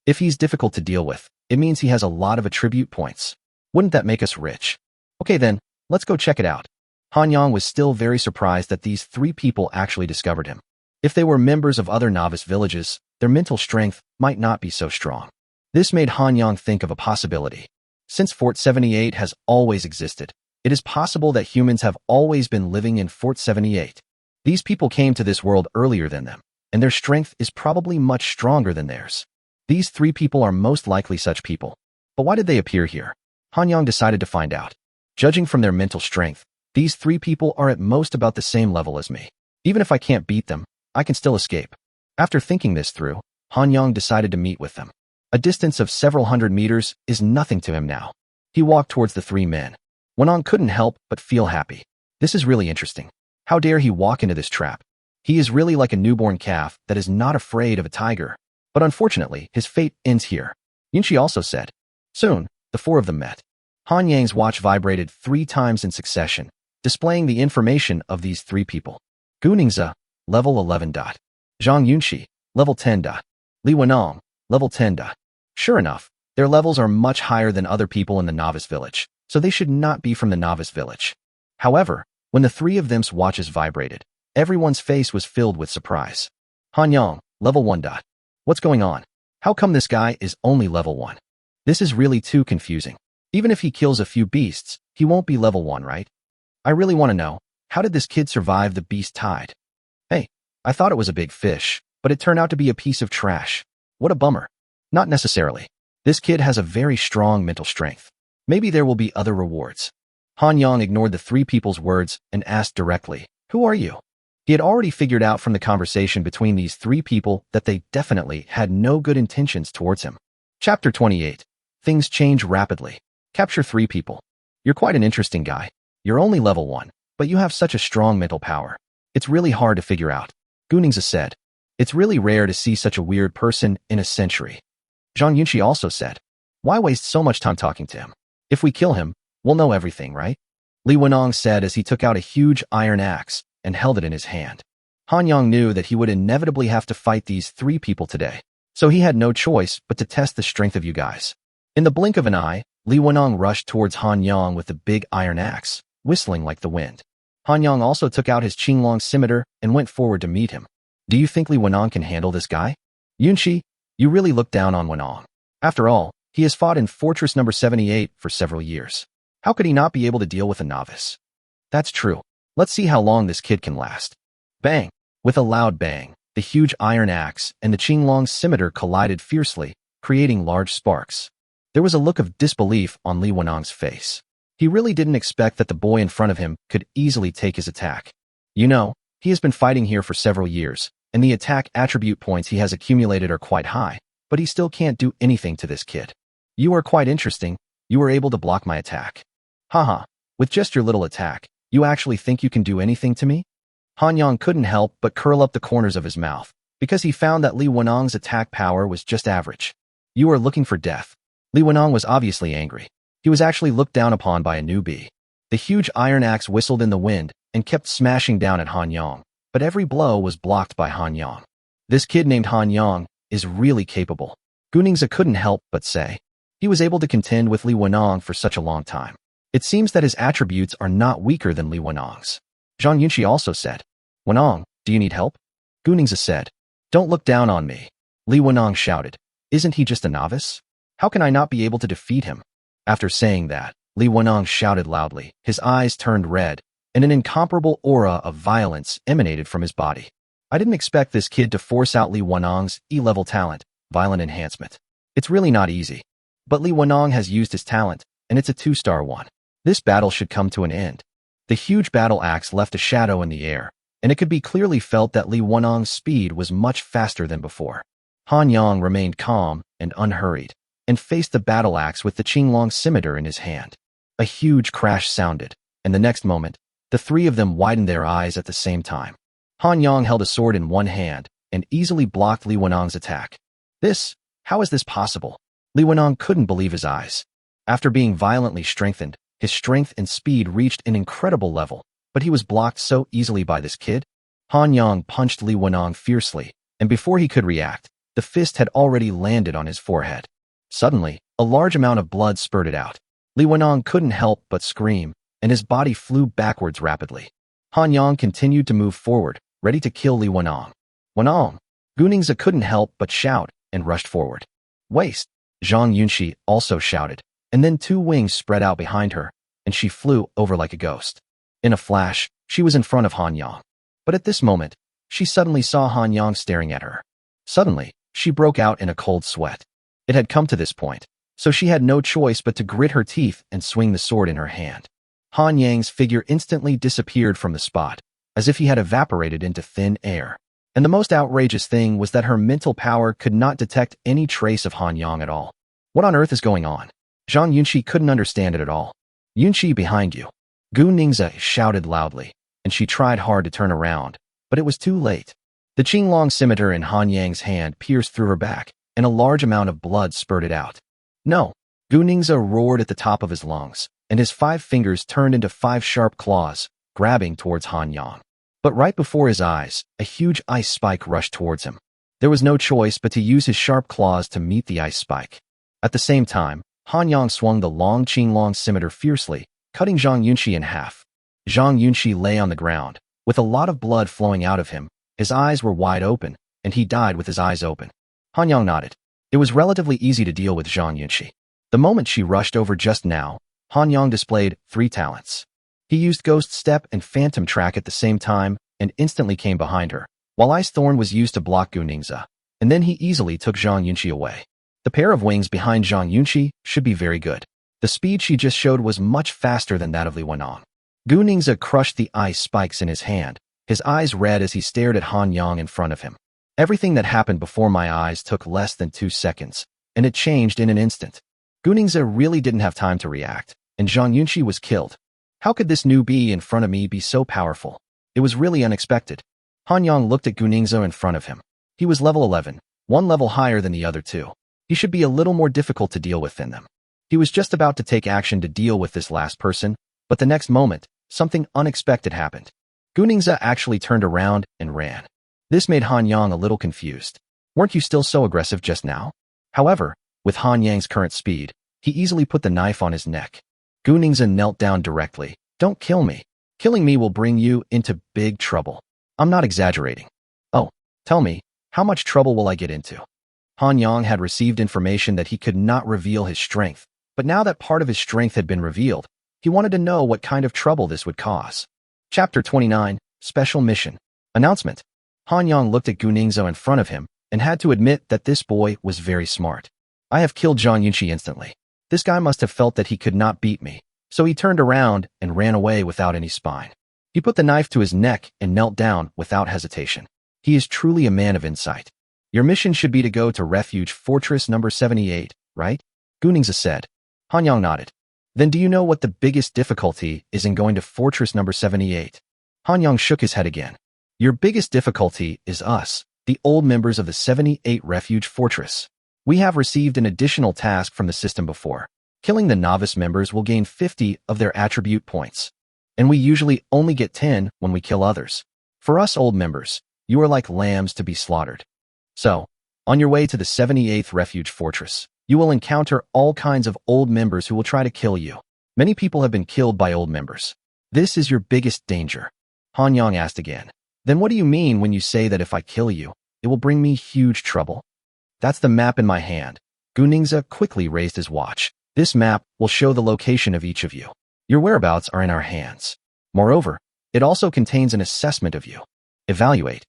If he's difficult to deal with, it means he has a lot of attribute points. Wouldn't that make us rich? Okay then, let's go check it out. Han Yang was still very surprised that these 3 people actually discovered him. If they were members of other novice villages, their mental strength might not be so strong. This made Han Yang think of a possibility. Since Fort 78 has always existed, it is possible that humans have always been living in Fort 78. These people came to this world earlier than them, and their strength is probably much stronger than theirs. These 3 people are most likely such people. But why did they appear here? Han Yang decided to find out. Judging from their mental strength, these 3 people are at most about the same level as me. Even if I can't beat them, I can still escape. After thinking this through, Han Yang decided to meet with them. A distance of several hundred meters is nothing to him now. He walked towards the 3 men. Wenong couldn't help but feel happy. This is really interesting. How dare he walk into this trap? He is really like a newborn calf that is not afraid of a tiger. But unfortunately, his fate ends here. Yunshi also said. Soon, the 4 of them met. Han Yang's watch vibrated 3 times in succession, displaying the information of these 3 people. Gu Ningze, level 11. Zhang Yunshi, level 10. Li Wenong, level 10. Sure enough, their levels are much higher than other people in the novice village, so they should not be from the novice village. However, when the 3 of them's watches vibrated, everyone's face was filled with surprise. Han Yang, level 1. What's going on? How come this guy is only level 1? This is really too confusing. Even if he kills a few beasts, he won't be level 1, right? I really want to know, how did this kid survive the beast tide? Hey, I thought it was a big fish, but it turned out to be a piece of trash. What a bummer. Not necessarily. This kid has a very strong mental strength. Maybe there will be other rewards. Han Yang ignored the 3 people's words and asked directly, who are you? He had already figured out from the conversation between these 3 people that they definitely had no good intentions towards him. Chapter 28. Things change rapidly. Capture 3 people. You're quite an interesting guy. You're only level 1, but you have such a strong mental power. It's really hard to figure out. Gu Ningze said. It's really rare to see such a weird person in a century. Zhang Yunshi also said. Why waste so much time talking to him? If we kill him, we'll know everything, right? Li Wenong said as he took out a huge iron axe and held it in his hand. Han Yang knew that he would inevitably have to fight these 3 people today, so he had no choice but to test the strength of you guys. In the blink of an eye, Li Wenong rushed towards Han Yang with the big iron axe, whistling like the wind. Han Yang also took out his Qinglong scimitar and went forward to meet him. Do you think Li Wenong can handle this guy? Yunshi, you really look down on Wenong. After all, he has fought in Fortress number 78 for several years. How could he not be able to deal with a novice? That's true. Let's see how long this kid can last. Bang! With a loud bang, the huge iron axe and the Qinglong scimitar collided fiercely, creating large sparks. There was a look of disbelief on Li Wenong's face. He really didn't expect that the boy in front of him could easily take his attack. You know, he has been fighting here for several years, and the attack attribute points he has accumulated are quite high, but he still can't do anything to this kid. You are quite interesting. You were able to block my attack. Haha, with just your little attack, you actually think you can do anything to me? Han Yang couldn't help but curl up the corners of his mouth, because he found that Li Wenong's attack power was just average. You are looking for death. Li Wenong was obviously angry. He was actually looked down upon by a newbie. The huge iron axe whistled in the wind and kept smashing down at Han Yang, but every blow was blocked by Han Yang. This kid named Han Yang is really capable. Gu Ningze couldn't help but say. He was able to contend with Li Wenong for such a long time. It seems that his attributes are not weaker than Li Wenong's. Zhang Yunshi also said, Wenong, do you need help? Gu Ningze said, don't look down on me. Li Wenong shouted, isn't he just a novice? How can I not be able to defeat him? After saying that, Li Wenong shouted loudly, his eyes turned red, and an incomparable aura of violence emanated from his body. I didn't expect this kid to force out Li Wenong's E-level talent, violent enhancement. It's really not easy. But Li Wenong has used his talent, and it's a 2-star one. This battle should come to an end. The The huge battle axe left a shadow in the air, and it could be clearly felt that Li Wenong's speed was much faster than before. Han Yang remained calm and unhurried, and faced the battle axe with the Qinglong scimitar in his hand. A huge crash sounded, and the next moment, the three of them widened their eyes at the same time. Han Yang held a sword in one hand and easily blocked Li Wenong's attack. How is this possible? Li Wenong couldn't believe his eyes. After being violently strengthened, his strength and speed reached an incredible level, but he was blocked so easily by this kid. Han Yang punched Li Wenong fiercely, and before he could react, the fist had already landed on his forehead. Suddenly, a large amount of blood spurted out. Li Wenong couldn't help but scream, and his body flew backwards rapidly. Han Yang continued to move forward, ready to kill Li Wenong. Wenong! Gu Ningzi couldn't help but shout and rushed forward. Waste! Zhang Yunxi also shouted, and then two wings spread out behind her, and she flew over like a ghost. In a flash, she was in front of Han Yang. But at this moment, she suddenly saw Han Yang staring at her. Suddenly, she broke out in a cold sweat. It had come to this point, so she had no choice but to grit her teeth and swing the sword in her hand. Han Yang's figure instantly disappeared from the spot, as if he had evaporated into thin air. And the most outrageous thing was that her mental power could not detect any trace of Han Yang at all. What on earth is going on? Zhang Yunxi couldn't understand it at all. Yunxi, behind you! Gu Ningzi shouted loudly, and she tried hard to turn around, but it was too late. The Qinglong scimitar in Han Yang's hand pierced through her back, and a large amount of blood spurted out. No! Gu Ningzi roared at the top of his lungs, and his 5 fingers turned into 5 sharp claws, grabbing towards Han Yang. But right before his eyes, a huge ice spike rushed towards him. There was no choice but to use his sharp claws to meet the ice spike. At the same time, Han Yang swung the long Qinglong scimitar fiercely, cutting Zhang Yunxi in half. Zhang Yunxi lay on the ground, with a lot of blood flowing out of him. His eyes were wide open, and he died with his eyes open. Han Yang nodded. It was relatively easy to deal with Zhang Yunxi. The moment she rushed over just now, Han Yang displayed 3 talents. He used Ghost Step and Phantom Track at the same time and instantly came behind her, while Ice Thorn was used to block Gu Ningzi, and then he easily took Zhang Yunxi away. The pair of wings behind Zhang Yunxi should be very good. The speed she just showed was much faster than that of Li Wenong. Gu Ningzi crushed the ice spikes in his hand, his eyes red as he stared at Han Yang in front of him. Everything that happened before my eyes took less than 2 seconds, and it changed in an instant. Gu Ningzi really didn't have time to react, and Zhang Yunxi was killed. How could this newbie in front of me be so powerful? It was really unexpected. Han Yang looked at Gu Ningzi in front of him. He was level 11, 1 level higher than the other 2. He should be a little more difficult to deal with than them. He was just about to take action to deal with this last person, but the next moment, something unexpected happened. Gu Ningzi actually turned around and ran. This made Han Yang a little confused. Weren't you still so aggressive just now? However, with Han Yang's current speed, he easily put the knife on his neck. Gu Ningzi knelt down directly. Don't kill me. Killing me will bring you into big trouble. I'm not exaggerating. Oh, tell me, how much trouble will I get into? Han Yang had received information that he could not reveal his strength, but now that part of his strength had been revealed, he wanted to know what kind of trouble this would cause. Chapter 29, Special Mission. Announcement. Han Yang looked at Gu Ningzi in front of him and had to admit that this boy was very smart. I have killed Zhang Yunxi instantly. This guy must have felt that he could not beat me, so he turned around and ran away without any spine. He put the knife to his neck and knelt down without hesitation. He is truly a man of insight. Your mission should be to go to Refuge Fortress number 78, right? Gu Ningzi said. Han Yang nodded. Then do you know what the biggest difficulty is in going to Fortress number 78? Han Yang shook his head again. Your biggest difficulty is us, the old members of the 78 Refuge Fortress. We have received an additional task from the system before. Killing the novice members will gain 50 of their attribute points. And we usually only get 10 when we kill others. For us old members, you are like lambs to be slaughtered. So, on your way to the 78th Refuge Fortress, you will encounter all kinds of old members who will try to kill you. Many people have been killed by old members. This is your biggest danger. Han Yang asked again. Then what do you mean when you say that if I kill you, it will bring me huge trouble? That's the map in my hand. Gu Ningzi quickly raised his watch. This map will show the location of each of you. Your whereabouts are in our hands. Moreover, it also contains an assessment of you. Evaluate.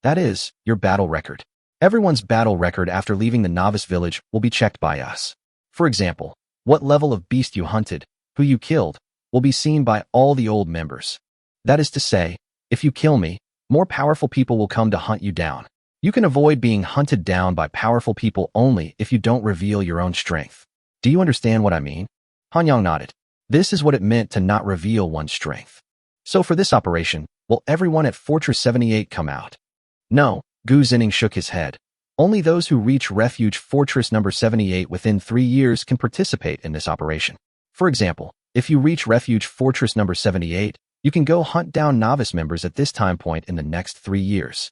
That is, your battle record. Everyone's battle record after leaving the novice village will be checked by us. For example, what level of beast you hunted, who you killed, will be seen by all the old members. That is to say, if you kill me, more powerful people will come to hunt you down. You can avoid being hunted down by powerful people only if you don't reveal your own strength. Do you understand what I mean? Han Yang nodded. This is what it meant to not reveal one's strength. So for this operation, will everyone at Fortress 78 come out? No, Gu Zinning shook his head. Only those who reach Refuge Fortress number 78 within 3 years can participate in this operation. For example, if you reach Refuge Fortress number 78, you can go hunt down novice members at this time point in the next 3 years.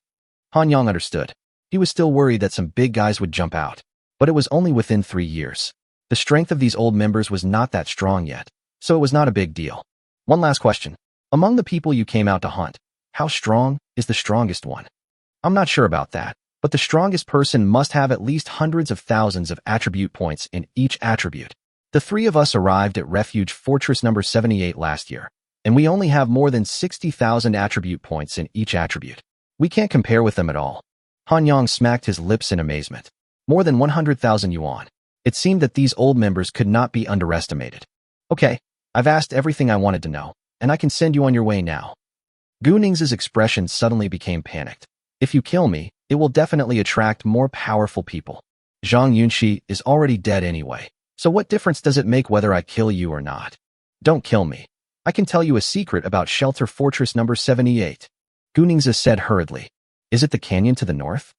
Han Yang understood. He was still worried that some big guys would jump out, but it was only within 3 years. The strength of these old members was not that strong yet, so it was not a big deal. One last question. Among the people you came out to hunt, how strong is the strongest one? I'm not sure about that, but the strongest person must have at least hundreds of thousands of attribute points in each attribute. The 3 of us arrived at Refuge Fortress number 78 last year, and we only have more than 60,000 attribute points in each attribute. We can't compare with them at all. Han Yang smacked his lips in amazement. More than 100,000 yuan. It seemed that these old members could not be underestimated. Okay, I've asked everything I wanted to know, and I can send you on your way now. Gu Ning's expression suddenly became panicked. If you kill me, it will definitely attract more powerful people. Zhang Yunxi is already dead anyway, so what difference does it make whether I kill you or not? Don't kill me. I can tell you a secret about Shelter Fortress number 78. Gu Ning's said hurriedly. Is it the canyon to the north?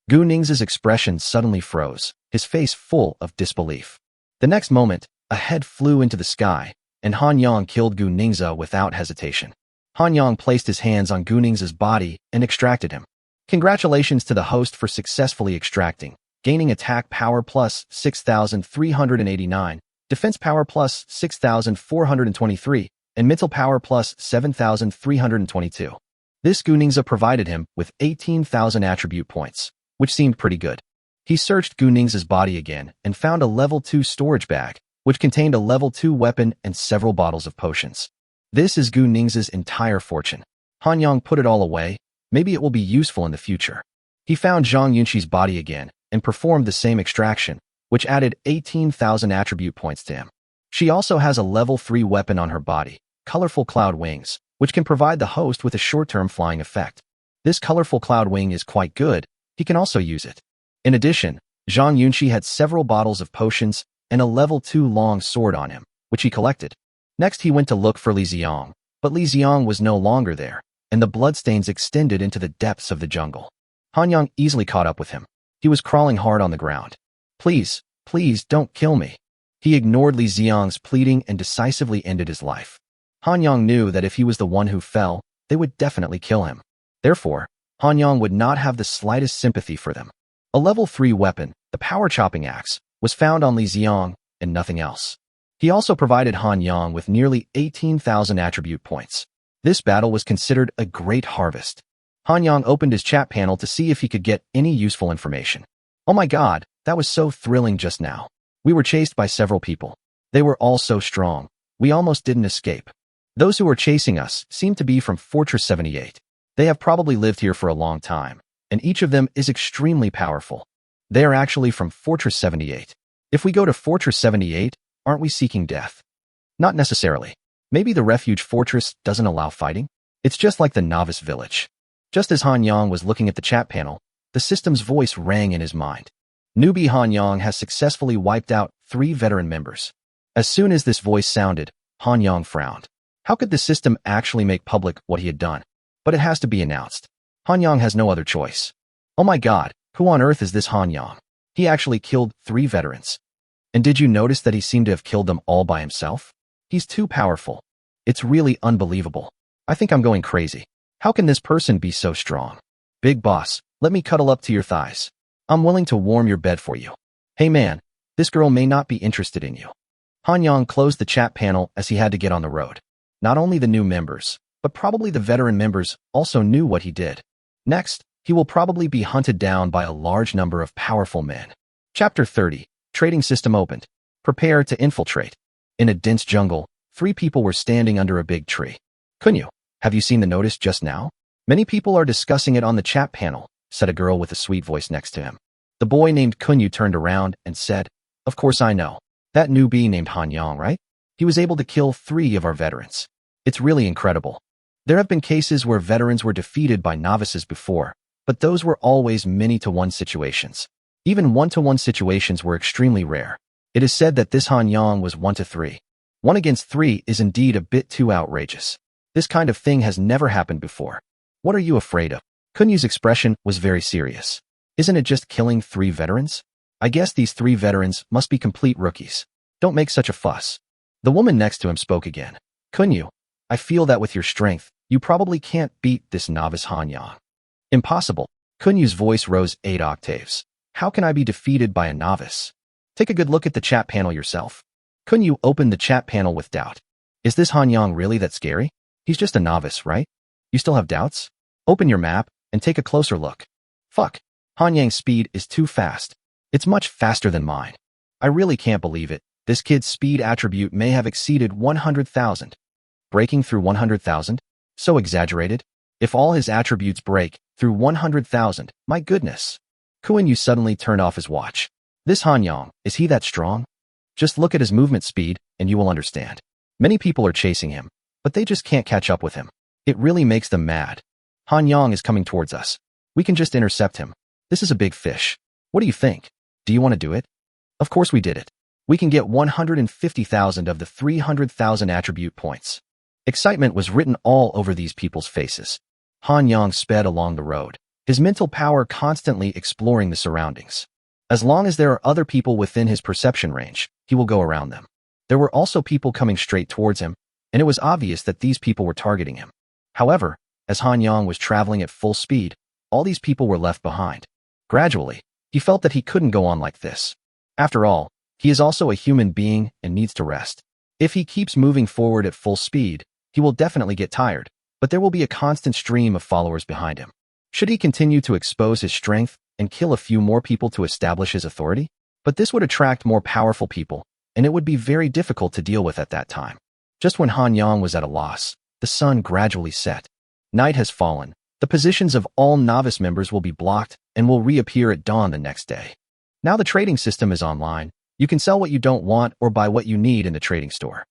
Gu Ning's expression suddenly froze, his face full of disbelief. The next moment, a head flew into the sky, and Han Yang killed Gu Ning's without hesitation. Han Yang placed his hands on Gu Ning's body and extracted him. Congratulations to the host for successfully extracting, gaining attack power plus 6,389, defense power plus 6,423, and mental power plus 7,322. This Gu Ning's provided him with 18,000 attribute points, which seemed pretty good. He searched Gu Ning's body again and found a level 2 storage bag, which contained a level 2 weapon and several bottles of potions. This is Gu Ning's entire fortune. Han Yang put it all away. Maybe it will be useful in the future. He found Zhang Yunxi's body again and performed the same extraction, which added 18,000 attribute points to him. She also has a level 3 weapon on her body, colorful cloud wings, which can provide the host with a short-term flying effect. This colorful cloud wing is quite good. He can also use it. In addition, Zhang Yunxi had several bottles of potions and a level 2 long sword on him, which he collected. Next he went to look for Li Xiang, but Li Xiang was no longer there, and the bloodstains extended into the depths of the jungle. Han Yang easily caught up with him. He was crawling hard on the ground. Please, please don't kill me. He ignored Li Xiang's pleading and decisively ended his life. Han Yang knew that if he was the one who fell, they would definitely kill him. Therefore, Han Yang would not have the slightest sympathy for them. A level 3 weapon, the power chopping axe, was found on Li Xiang and nothing else. He also provided Han Yang with nearly 18,000 attribute points. This battle was considered a great harvest. Han Yang opened his chat panel to see if he could get any useful information. Oh my god, that was so thrilling just now. We were chased by several people. They were all so strong. We almost didn't escape. Those who were chasing us seemed to be from Fortress 78. They have probably lived here for a long time, and each of them is extremely powerful. They are actually from Fortress 78. If we go to Fortress 78, aren't we seeking death? Not necessarily. Maybe the Refuge Fortress doesn't allow fighting? It's just like the Novice Village. Just as Han Yang was looking at the chat panel, the system's voice rang in his mind. Newbie Han Yang has successfully wiped out 3 veteran members. As soon as this voice sounded, Han Yang frowned. How could the system actually make public what he had done? But it has to be announced. Han Yang has no other choice. Oh my god, who on earth is this Han Yang? He actually killed 3 veterans. And did you notice that he seemed to have killed them all by himself? He's too powerful. It's really unbelievable. I think I'm going crazy. How can this person be so strong? Big boss, let me cuddle up to your thighs. I'm willing to warm your bed for you. Hey man, this girl may not be interested in you. Han Yang closed the chat panel as he had to get on the road. Not only the new members, but probably the veteran members also knew what he did. Next, he will probably be hunted down by a large number of powerful men. Chapter 30. Trading system opened. Prepare to infiltrate. In a dense jungle, 3 people were standing under a big tree. Kunyu, have you seen the notice just now? Many people are discussing it on the chat panel, said a girl with a sweet voice next to him. The boy named Kunyu turned around and said, of course I know. That newbie named Han Yang, right? He was able to kill 3 of our veterans. It's really incredible. There have been cases where veterans were defeated by novices before, but those were always many-to-one situations. Even 1-to-1 situations were extremely rare. It is said that this Han Yang was 1-to-3. 1 against 3 is indeed a bit too outrageous. This kind of thing has never happened before. What are you afraid of? Kunyu's expression was very serious. Isn't it just killing 3 veterans? I guess these 3 veterans must be complete rookies. Don't make such a fuss. The woman next to him spoke again. Kunyu, I feel that with your strength, you probably can't beat this novice Han Yang. Impossible. Kunyu's voice rose 8 octaves. How can I be defeated by a novice? Take a good look at the chat panel yourself. Kunyu opened the chat panel with doubt. Is this Han Yang really that scary? He's just a novice, right? You still have doubts? Open your map and take a closer look. Fuck. Han Yang's speed is too fast. It's much faster than mine. I really can't believe it. This kid's speed attribute may have exceeded 100,000. Breaking through 100,000? So exaggerated. If all his attributes break through 100,000, my goodness. Kunyu suddenly turned off his watch. This Han Yang, is he that strong? Just look at his movement speed and you will understand. Many people are chasing him, but they just can't catch up with him. It really makes them mad. Han Yang is coming towards us. We can just intercept him. This is a big fish. What do you think? Do you want to do it? Of course we did it. We can get 150,000 of the 300,000 attribute points. Excitement was written all over these people's faces. Han Yang sped along the road, his mental power constantly exploring the surroundings. As long as there are other people within his perception range, he will go around them. There were also people coming straight towards him, and it was obvious that these people were targeting him. However, as Han Yang was traveling at full speed, all these people were left behind. Gradually, he felt that he couldn't go on like this. After all, he is also a human being and needs to rest. If he keeps moving forward at full speed, he will definitely get tired, but there will be a constant stream of followers behind him. Should he continue to expose his strength and kill a few more people to establish his authority? But this would attract more powerful people, and it would be very difficult to deal with at that time. Just when Han Yang was at a loss, the sun gradually set. Night has fallen. The positions of all novice members will be blocked and will reappear at dawn the next day. Now the trading system is online. You can sell what you don't want or buy what you need in the trading store.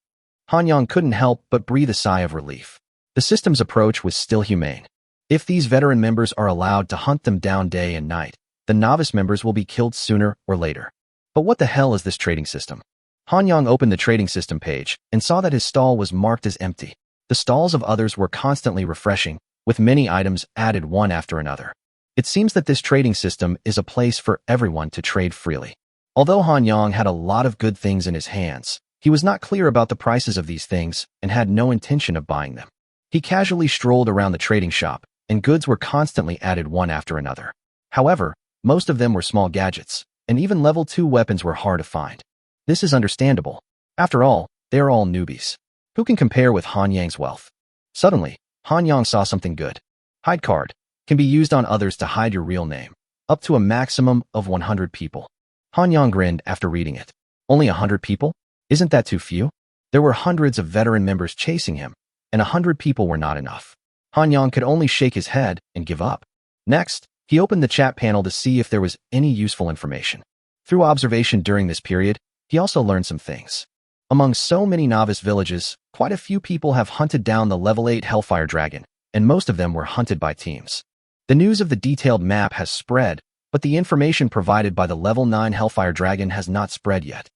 Han Yang couldn't help but breathe a sigh of relief. The system's approach was still humane. If these veteran members are allowed to hunt them down day and night, the novice members will be killed sooner or later. But what the hell is this trading system? Han Yang opened the trading system page and saw that his stall was marked as empty. The stalls of others were constantly refreshing, with many items added one after another. It seems that this trading system is a place for everyone to trade freely. Although Han Yang had a lot of good things in his hands, he was not clear about the prices of these things and had no intention of buying them. He casually strolled around the trading shop, and goods were constantly added one after another. However, most of them were small gadgets, and even level 2 weapons were hard to find. This is understandable. After all, they are all newbies. Who can compare with Han Yang's wealth? Suddenly, Han Yang saw something good. Hide card can be used on others to hide your real name, up to a maximum of 100 people. Han Yang grinned after reading it. Only 100 people? Isn't that too few? There were hundreds of veteran members chasing him, and 100 people were not enough. Han Yang could only shake his head and give up. Next, he opened the chat panel to see if there was any useful information. Through observation during this period, he also learned some things. Among so many novice villages, quite a few people have hunted down the level 8 Hellfire Dragon, and most of them were hunted by teams. The news of the detailed map has spread, but the information provided by the level 9 Hellfire Dragon has not spread yet.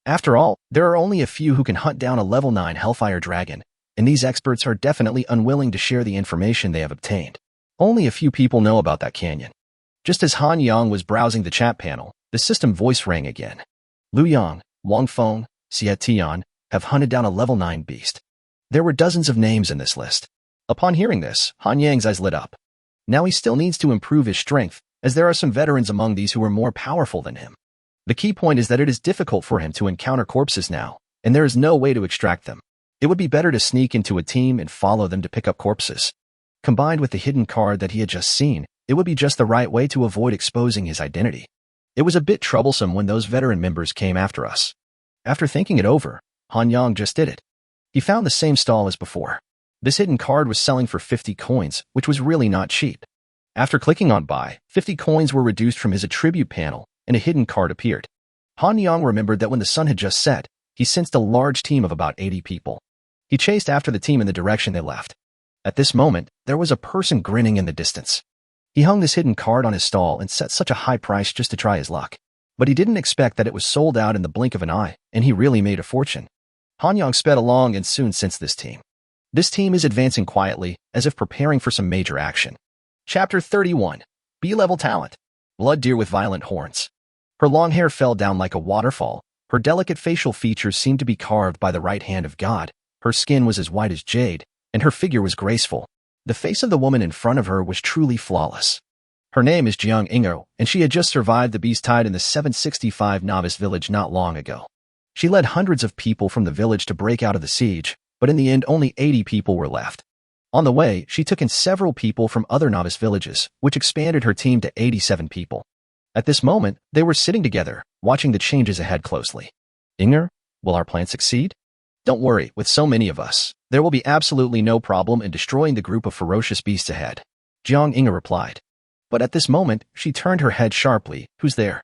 After all, there are only a few who can hunt down a level 9 Hellfire Dragon, and these experts are definitely unwilling to share the information they have obtained. Only a few people know about that canyon. Just as Han Yang was browsing the chat panel, the system voice rang again. Liu Yang, Wang Feng, Xie Tian have hunted down a level 9 beast. There were dozens of names in this list. Upon hearing this, Han Yang's eyes lit up. Now he still needs to improve his strength, as there are some veterans among these who are more powerful than him. The key point is that it is difficult for him to encounter corpses now, and there is no way to extract them. It would be better to sneak into a team and follow them to pick up corpses. Combined with the hidden card that he had just seen, it would be just the right way to avoid exposing his identity. It was a bit troublesome when those veteran members came after us. After thinking it over, Han Yang just did it. He found the same stall as before. This hidden card was selling for 50 coins, which was really not cheap. After clicking on buy, 50 coins were reduced from his attribute panel, and a hidden card appeared. Han Yang remembered that when the sun had just set, he sensed a large team of about 80 people. He chased after the team in the direction they left. At this moment, there was a person grinning in the distance. He hung this hidden card on his stall and set such a high price just to try his luck. But he didn't expect that it was sold out in the blink of an eye, and he really made a fortune. Han sped along and soon sensed this team. This team is advancing quietly, as if preparing for some major action. Chapter 31. B-Level Talent. Blood Deer with Violent Horns. Her long hair fell down like a waterfall. Her delicate facial features seemed to be carved by the right hand of God. Her skin was as white as jade, and her figure was graceful. The face of the woman in front of her was truly flawless. Her name is Jiang Ingo, and she had just survived the beast tide in the 765 novice village not long ago. She led hundreds of people from the village to break out of the siege, but in the end only 80 people were left. On the way, she took in several people from other novice villages, which expanded her team to 87 people. At this moment, they were sitting together, watching the changes ahead closely. Inger, will our plan succeed? Don't worry, with so many of us, there will be absolutely no problem in destroying the group of ferocious beasts ahead. Jiang Inger replied. But at this moment, she turned her head sharply. Who's there?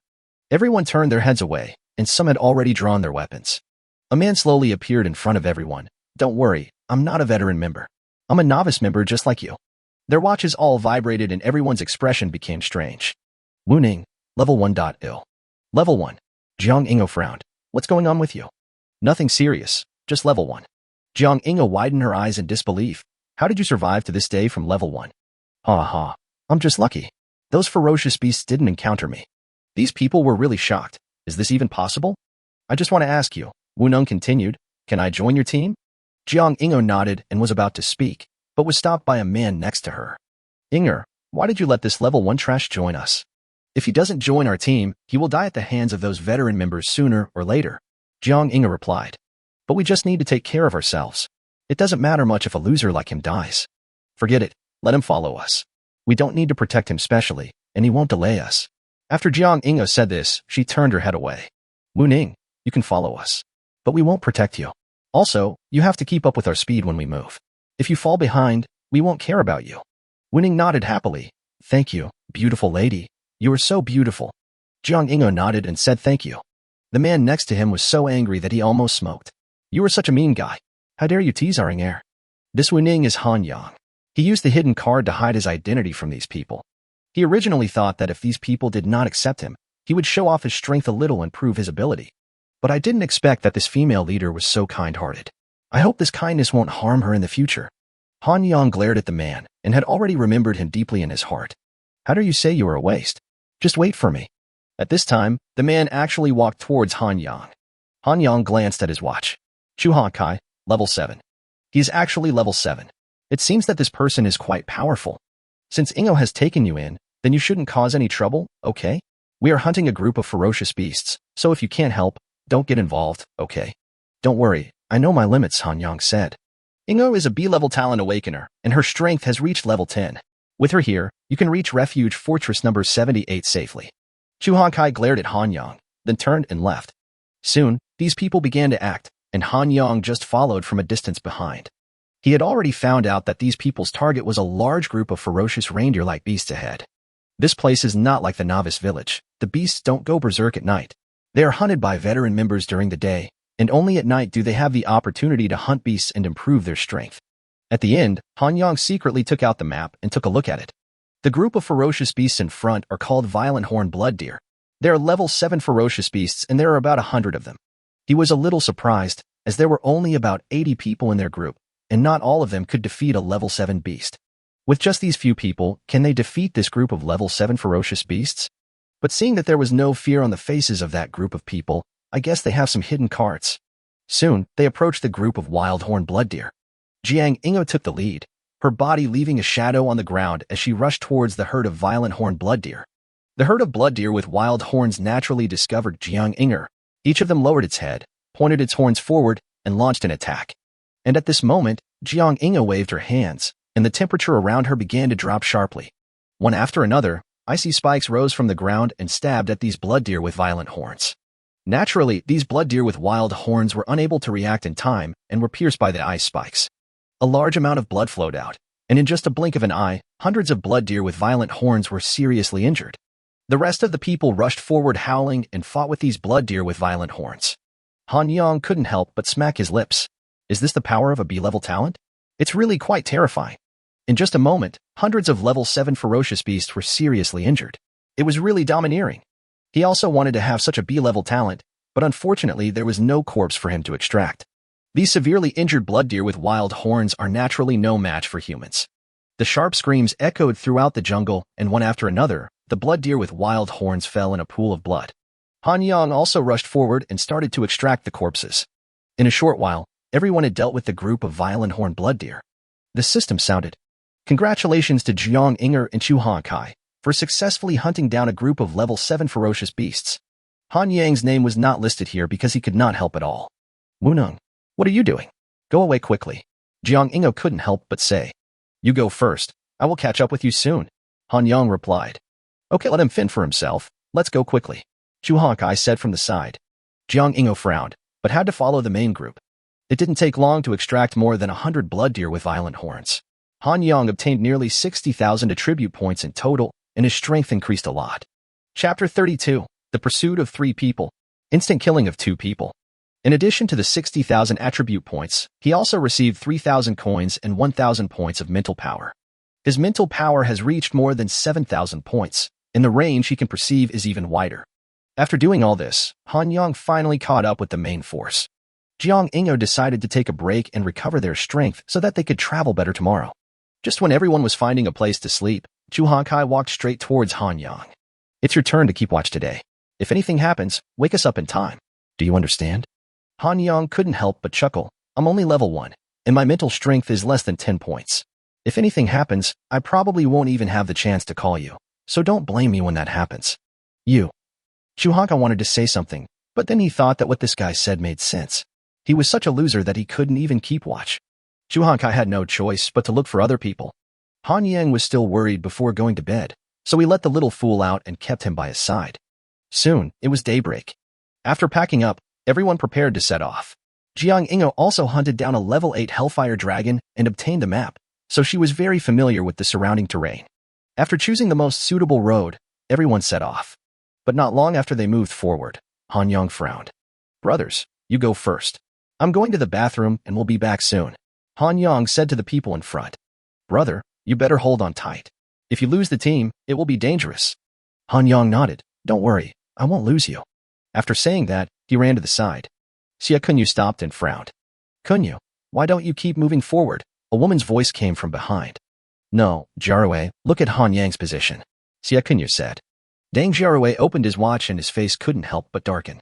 Everyone turned their heads away, and some had already drawn their weapons. A man slowly appeared in front of everyone. Don't worry, I'm not a veteran member. I'm a novice member just like you. Their watches all vibrated and everyone's expression became strange. Wu Ning, level 1.0. Level 1. Jiang Ingo frowned. What's going on with you? Nothing serious, just level 1. Jiang Ingo widened her eyes in disbelief. How did you survive to this day from level 1? Ha ha, I'm just lucky. Those ferocious beasts didn't encounter me. These people were really shocked. Is this even possible? I just want to ask you, Wu Neng continued, can I join your team? Jiang Ingo nodded and was about to speak, but was stopped by a man next to her. Inger, why did you let this level 1 trash join us? If he doesn't join our team, he will die at the hands of those veteran members sooner or later. Jiang Inge replied. But we just need to take care of ourselves. It doesn't matter much if a loser like him dies. Forget it, let him follow us. We don't need to protect him specially, and he won't delay us. After Jiang Inge said this, she turned her head away. Wu Ning, you can follow us. But we won't protect you. Also, you have to keep up with our speed when we move. If you fall behind, we won't care about you. Wu Ning nodded happily. Thank you, beautiful lady. You are so beautiful. Jiang Inge nodded and said thank you. The man next to him was so angry that he almost smoked. You are such a mean guy. How dare you tease our Inger? This Wu Ning is Han Yang. He used the hidden card to hide his identity from these people. He originally thought that if these people did not accept him, he would show off his strength a little and prove his ability. But I didn't expect that this female leader was so kind-hearted. I hope this kindness won't harm her in the future. Han Yang glared at the man and had already remembered him deeply in his heart. How dare you say you are a waste? Just wait for me. At this time, the man actually walked towards Han Yang. Han Yang glanced at his watch. Chu Han Kai, level 7. He is actually level 7. It seems that this person is quite powerful. Since Ingo has taken you in, then you shouldn't cause any trouble, okay? We are hunting a group of ferocious beasts, so if you can't help, don't get involved, okay? Don't worry, I know my limits, Han Yang said. Ingo is a B-level talent awakener, and her strength has reached level 10. With her here, you can reach Refuge Fortress number 78 safely. Chu Han Kai glared at Han Yang, then turned and left. Soon, these people began to act, and Han Yang just followed from a distance behind. He had already found out that these people's target was a large group of ferocious reindeer-like beasts ahead. This place is not like the novice village. The beasts don't go berserk at night. They are hunted by veteran members during the day, and only at night do they have the opportunity to hunt beasts and improve their strength. At the end, Han Yang secretly took out the map and took a look at it. The group of ferocious beasts in front are called Violent Horn Blood Deer. They are level 7 ferocious beasts, and there are about 100 of them. He was a little surprised, as there were only about 80 people in their group, and not all of them could defeat a level 7 beast. With just these few people, can they defeat this group of level 7 ferocious beasts? But seeing that there was no fear on the faces of that group of people, I guess they have some hidden cards. Soon, they approached the group of wild horn blood deer. Jiang Ingo took the lead, her body leaving a shadow on the ground as she rushed towards the herd of violent horn blood deer. The herd of blood deer with wild horns naturally discovered Jiang Inger. Each of them lowered its head, pointed its horns forward, and launched an attack. And at this moment, Jiang Inge waved her hands, and the temperature around her began to drop sharply. One after another, icy spikes rose from the ground and stabbed at these blood deer with violent horns. Naturally, these blood deer with wild horns were unable to react in time and were pierced by the ice spikes. A large amount of blood flowed out, and in just a blink of an eye, hundreds of blood deer with violent horns were seriously injured. The rest of the people rushed forward howling and fought with these blood deer with violent horns. Han Yang couldn't help but smack his lips. Is this the power of a B-level talent? It's really quite terrifying. In just a moment, hundreds of level 7 ferocious beasts were seriously injured. It was really domineering. He also wanted to have such a B-level talent, but unfortunately there was no corpse for him to extract. These severely injured blood deer with wild horns are naturally no match for humans. The sharp screams echoed throughout the jungle, and one after another, the blood deer with wild horns fell in a pool of blood. Han Yang also rushed forward and started to extract the corpses. In a short while, everyone had dealt with the group of violent horned blood deer. The system sounded. Congratulations to Jiang Inger and Chu Hankai for successfully hunting down a group of level 7 ferocious beasts. Han Yang's name was not listed here because he could not help at all. Wuneng, what are you doing? Go away quickly. Jiang Ingo couldn't help but say. You go first. I will catch up with you soon. Han Yang replied. Okay, let him fend for himself. Let's go quickly. Chu Hankai said from the side. Jiang Ingo frowned, but had to follow the main group. It didn't take long to extract more than 100 blood deer with violent horns. Han Yang obtained nearly 60,000 attribute points in total, and his strength increased a lot. Chapter 32. The Pursuit of 3 People. Instant killing of 2 people. In addition to the 60,000 attribute points, he also received 3,000 coins and 1,000 points of mental power. His mental power has reached more than 7,000 points, and the range he can perceive is even wider. After doing all this, Han Yang finally caught up with the main force. Jiang Ingo decided to take a break and recover their strength so that they could travel better tomorrow. Just when everyone was finding a place to sleep, Chu Hankai walked straight towards Han Yang. It's your turn to keep watch today. If anything happens, wake us up in time. Do you understand? Han Yang couldn't help but chuckle. I'm only level 1, and my mental strength is less than 10 points. If anything happens, I probably won't even have the chance to call you, so don't blame me when that happens. You. Chu Hankai wanted to say something, but then he thought that what this guy said made sense. He was such a loser that he couldn't even keep watch. Chu Hankai had no choice but to look for other people. Han Yang was still worried before going to bed, so he let the little fool out and kept him by his side. Soon, it was daybreak. After packing up, everyone prepared to set off. Jiang Ingo also hunted down a level 8 Hellfire Dragon and obtained the map, so she was very familiar with the surrounding terrain. After choosing the most suitable road, everyone set off. But not long after they moved forward, Han Yang frowned. Brothers, you go first. I'm going to the bathroom and we'll be back soon. Han Yang said to the people in front. Brother, you better hold on tight. If you lose the team, it will be dangerous. Han Yang nodded. Don't worry, I won't lose you. After saying that, he ran to the side. Xia Kunyu stopped and frowned. Kunyu, why don't you keep moving forward? A woman's voice came from behind. No, Jiarue, look at Han Yang's position. Xia Kunyu said. Dang Jiarue opened his watch and his face couldn't help but darken.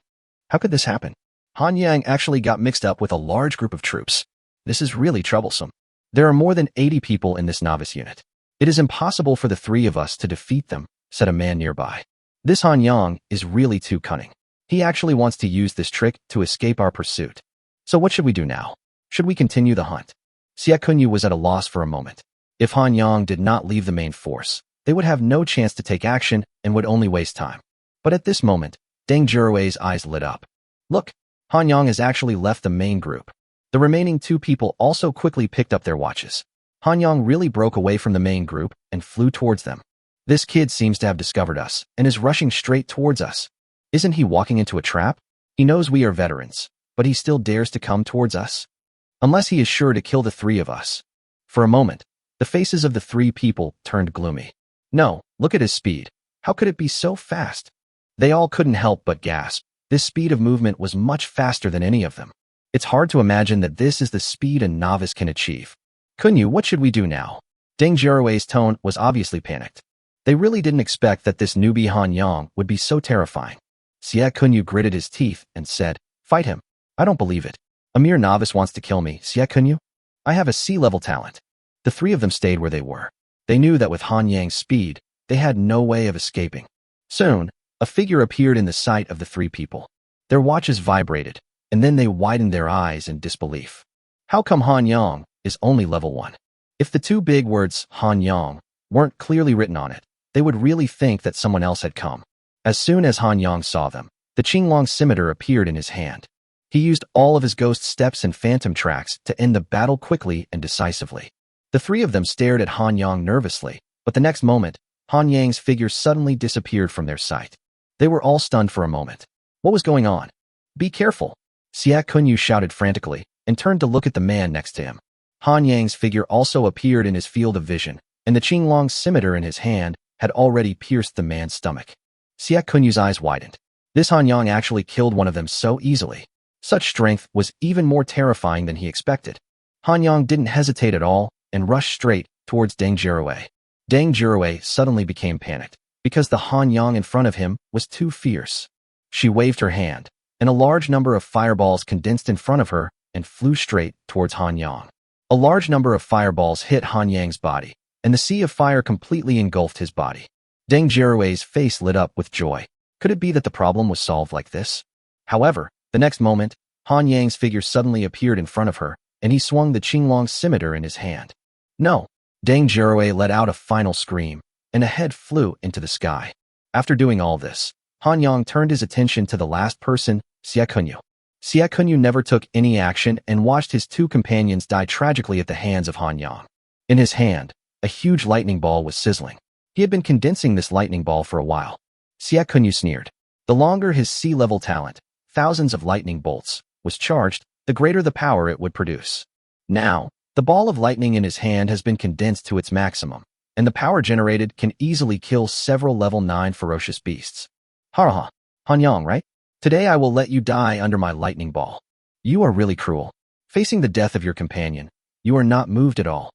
How could this happen? Han Yang actually got mixed up with a large group of troops. This is really troublesome. There are more than 80 people in this novice unit. It is impossible for the 3 of us to defeat them, said a man nearby. This Han Yang is really too cunning. He actually wants to use this trick to escape our pursuit. So what should we do now? Should we continue the hunt? Xia Kunyu was at a loss for a moment. If Han Yang did not leave the main force, they would have no chance to take action and would only waste time. But at this moment, Deng Jirui's eyes lit up. Look, Han Yang has actually left the main group. The remaining 2 people also quickly picked up their watches. Han Yang really broke away from the main group and flew towards them. This kid seems to have discovered us and is rushing straight towards us. Isn't he walking into a trap? He knows we are veterans, but he still dares to come towards us? Unless he is sure to kill the 3 of us. For a moment, the faces of the 3 people turned gloomy. No, look at his speed. How could it be so fast? They all couldn't help but gasp. This speed of movement was much faster than any of them. It's hard to imagine that this is the speed a novice can achieve. Kunyu, what should we do now? Deng Jirui's tone was obviously panicked. They really didn't expect that this newbie Han Yang would be so terrifying. Xia Kunyu gritted his teeth and said, Fight him. I don't believe it. A mere novice wants to kill me, Xia Kunyu. I have a C-level talent. The 3 of them stayed where they were. They knew that with Han Yang's speed, they had no way of escaping. Soon, a figure appeared in the sight of the 3 people. Their watches vibrated, and then they widened their eyes in disbelief. How come Han Yang is only level 1? If the 2 big words, Han Yang, weren't clearly written on it, they would really think that someone else had come. As soon as Han Yang saw them, the Qinglong scimitar appeared in his hand. He used all of his ghost steps and phantom tracks to end the battle quickly and decisively. The 3 of them stared at Han Yang nervously, but the next moment, Han Yang's figure suddenly disappeared from their sight. They were all stunned for a moment. What was going on? Be careful. Xia Kunyu shouted frantically and turned to look at the man next to him. Han Yang's figure also appeared in his field of vision, and the Qinglong scimitar in his hand had already pierced the man's stomach. Xia Kunyu's eyes widened. This Han Yang actually killed one of them so easily. Such strength was even more terrifying than he expected. Han Yang didn't hesitate at all and rushed straight towards Deng Jirui. Deng Jirui suddenly became panicked because the Han Yang in front of him was too fierce. She waved her hand, and a large number of fireballs condensed in front of her and flew straight towards Han Yang. A large number of fireballs hit Han Yang's body, and the sea of fire completely engulfed his body. Deng Jirui's face lit up with joy. Could it be that the problem was solved like this? However, the next moment, Han Yang's figure suddenly appeared in front of her, and he swung the Qinglong scimitar in his hand. No! Deng Jirui let out a final scream, and a head flew into the sky. After doing all this, Han Yang turned his attention to the last person, Xia Kunyu. Xia Kunyu never took any action and watched his two companions die tragically at the hands of Han Yang. In his hand, a huge lightning ball was sizzling. He had been condensing this lightning ball for a while. Xia Kunyu sneered. The longer his sea-level talent, thousands of lightning bolts, was charged, the greater the power it would produce. Now, the ball of lightning in his hand has been condensed to its maximum, and the power generated can easily kill several level 9 ferocious beasts. Ha! Han Yang, right? Today I will let you die under my lightning ball. You are really cruel. Facing the death of your companion, you are not moved at all.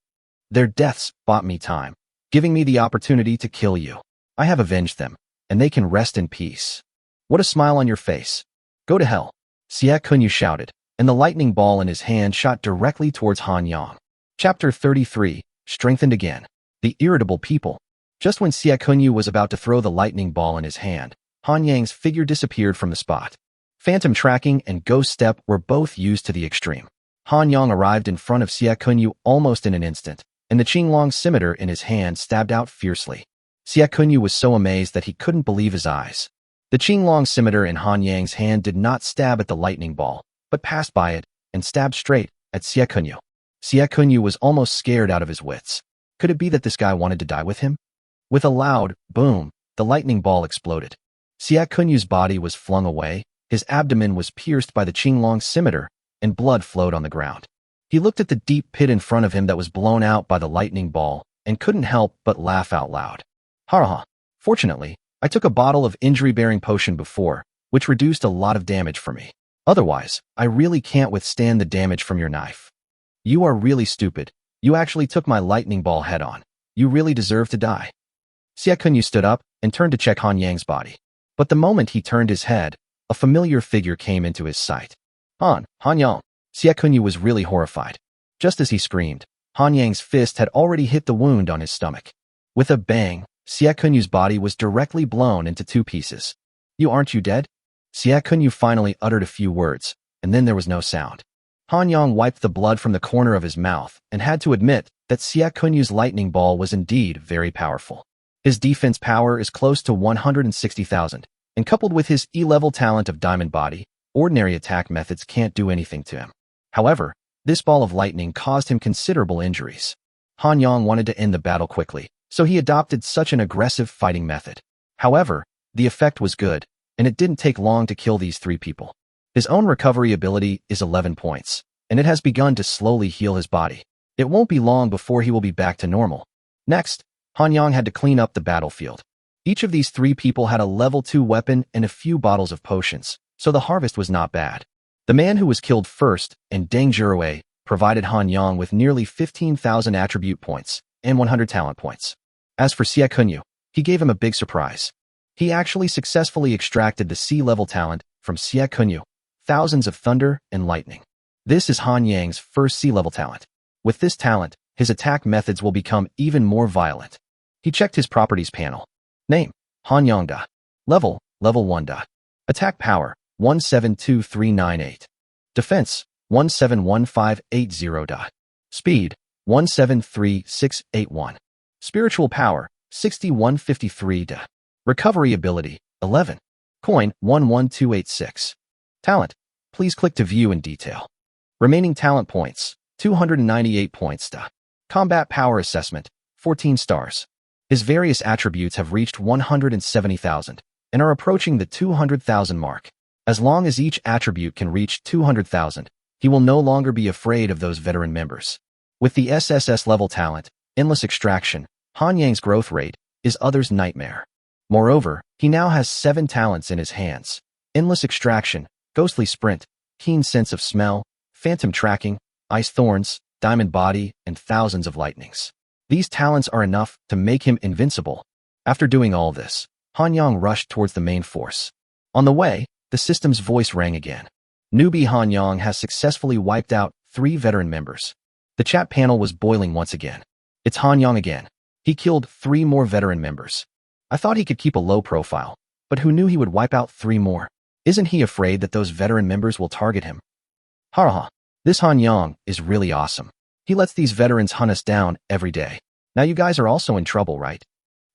Their deaths bought me time, giving me the opportunity to kill you. I have avenged them, and they can rest in peace. What a smile on your face. Go to hell. Xia Kunyu shouted, and the lightning ball in his hand shot directly towards Han Yang. Chapter 33, Strengthened Again. The irritable people. Just when Xia Kunyu was about to throw the lightning ball in his hand, Han Yang's figure disappeared from the spot. Phantom tracking and ghost step were both used to the extreme. Han Yang arrived in front of Xia Kunyu almost in an instant, and the Qinglong scimitar in his hand stabbed out fiercely. Xia Kunyu was so amazed that he couldn't believe his eyes. The Qinglong scimitar in Han Yang's hand did not stab at the lightning ball, but passed by it and stabbed straight at Xia Kunyu. Xia Kunyu was almost scared out of his wits. Could it be that this guy wanted to die with him? With a loud boom, the lightning ball exploded. Xia Kunyu's body was flung away, his abdomen was pierced by the Qinglong scimitar, and blood flowed on the ground. He looked at the deep pit in front of him that was blown out by the lightning ball and couldn't help but laugh out loud. Ha! Fortunately, I took a bottle of injury-bearing potion before, which reduced a lot of damage for me. Otherwise, I really can't withstand the damage from your knife. You are really stupid. You actually took my lightning ball head-on. You really deserve to die. Xia Kunyu stood up and turned to check Han Yang's body. But the moment he turned his head, a familiar figure came into his sight. Han Yang. Xia Kunyu was really horrified. Just as he screamed, Han Yang's fist had already hit the wound on his stomach. With a bang, Xia Kunyu's body was directly blown into two pieces. Aren't you dead? Xia Kunyu finally uttered a few words, and then there was no sound. Han Yang wiped the blood from the corner of his mouth and had to admit that Xia Kunyu's lightning ball was indeed very powerful. His defense power is close to 160,000, and coupled with his E-level talent of Diamond Body, ordinary attack methods can't do anything to him. However, this ball of lightning caused him considerable injuries. Han Yang wanted to end the battle quickly, so he adopted such an aggressive fighting method. However, the effect was good, and it didn't take long to kill these three people. His own recovery ability is 11 points, and it has begun to slowly heal his body. It won't be long before he will be back to normal. Next, Han Yang had to clean up the battlefield. Each of these three people had a level 2 weapon and a few bottles of potions, so the harvest was not bad. The man who was killed first, and Deng Jirui, provided Han Yang with nearly 15,000 attribute points and 100 talent points. As for Xia Kunyu, he gave him a big surprise. He actually successfully extracted the sea-level talent from Xia Kunyu, thousands of thunder and lightning. This is Han Yang's first sea-level talent. With this talent, his attack methods will become even more violent. He checked his properties panel. Name, Han Yang Da. Level 1 Da. Attack power, 172398. Defense, 171580 Da. Speed, 173681. Spiritual power, 6153 Da. Recovery ability, 11. Coin, 11286. Talent, please click to view in detail. Remaining talent points, 298 points Da. Combat power assessment, 14 stars. His various attributes have reached 170,000 and are approaching the 200,000 mark. As long as each attribute can reach 200,000, he will no longer be afraid of those veteran members. With the SSS-level talent, endless extraction, Han Yang's growth rate is others' nightmare. Moreover, he now has 7 talents in his hands: endless extraction, ghostly sprint, keen sense of smell, phantom tracking, ice thorns, diamond body, and thousands of lightnings. These talents are enough to make him invincible. After doing all this, Han Yang rushed towards the main force. On the way, the system's voice rang again. Newbie Han Yang has successfully wiped out 3 veteran members. The chat panel was boiling once again. It's Han Yang again. He killed 3 more veteran members. I thought he could keep a low profile, but who knew he would wipe out 3 more? Isn't he afraid that those veteran members will target him? Ha! This Han Yang is really awesome. He lets these veterans hunt us down every day. Now you guys are also in trouble, right?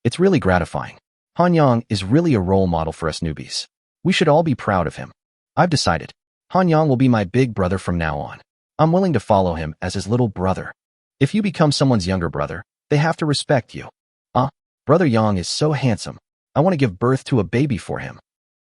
It's really gratifying. Han Yang is really a role model for us newbies. We should all be proud of him. I've decided. Han Yang will be my big brother from now on. I'm willing to follow him as his little brother. If you become someone's younger brother, they have to respect you. Brother Yang is so handsome. I want to give birth to a baby for him.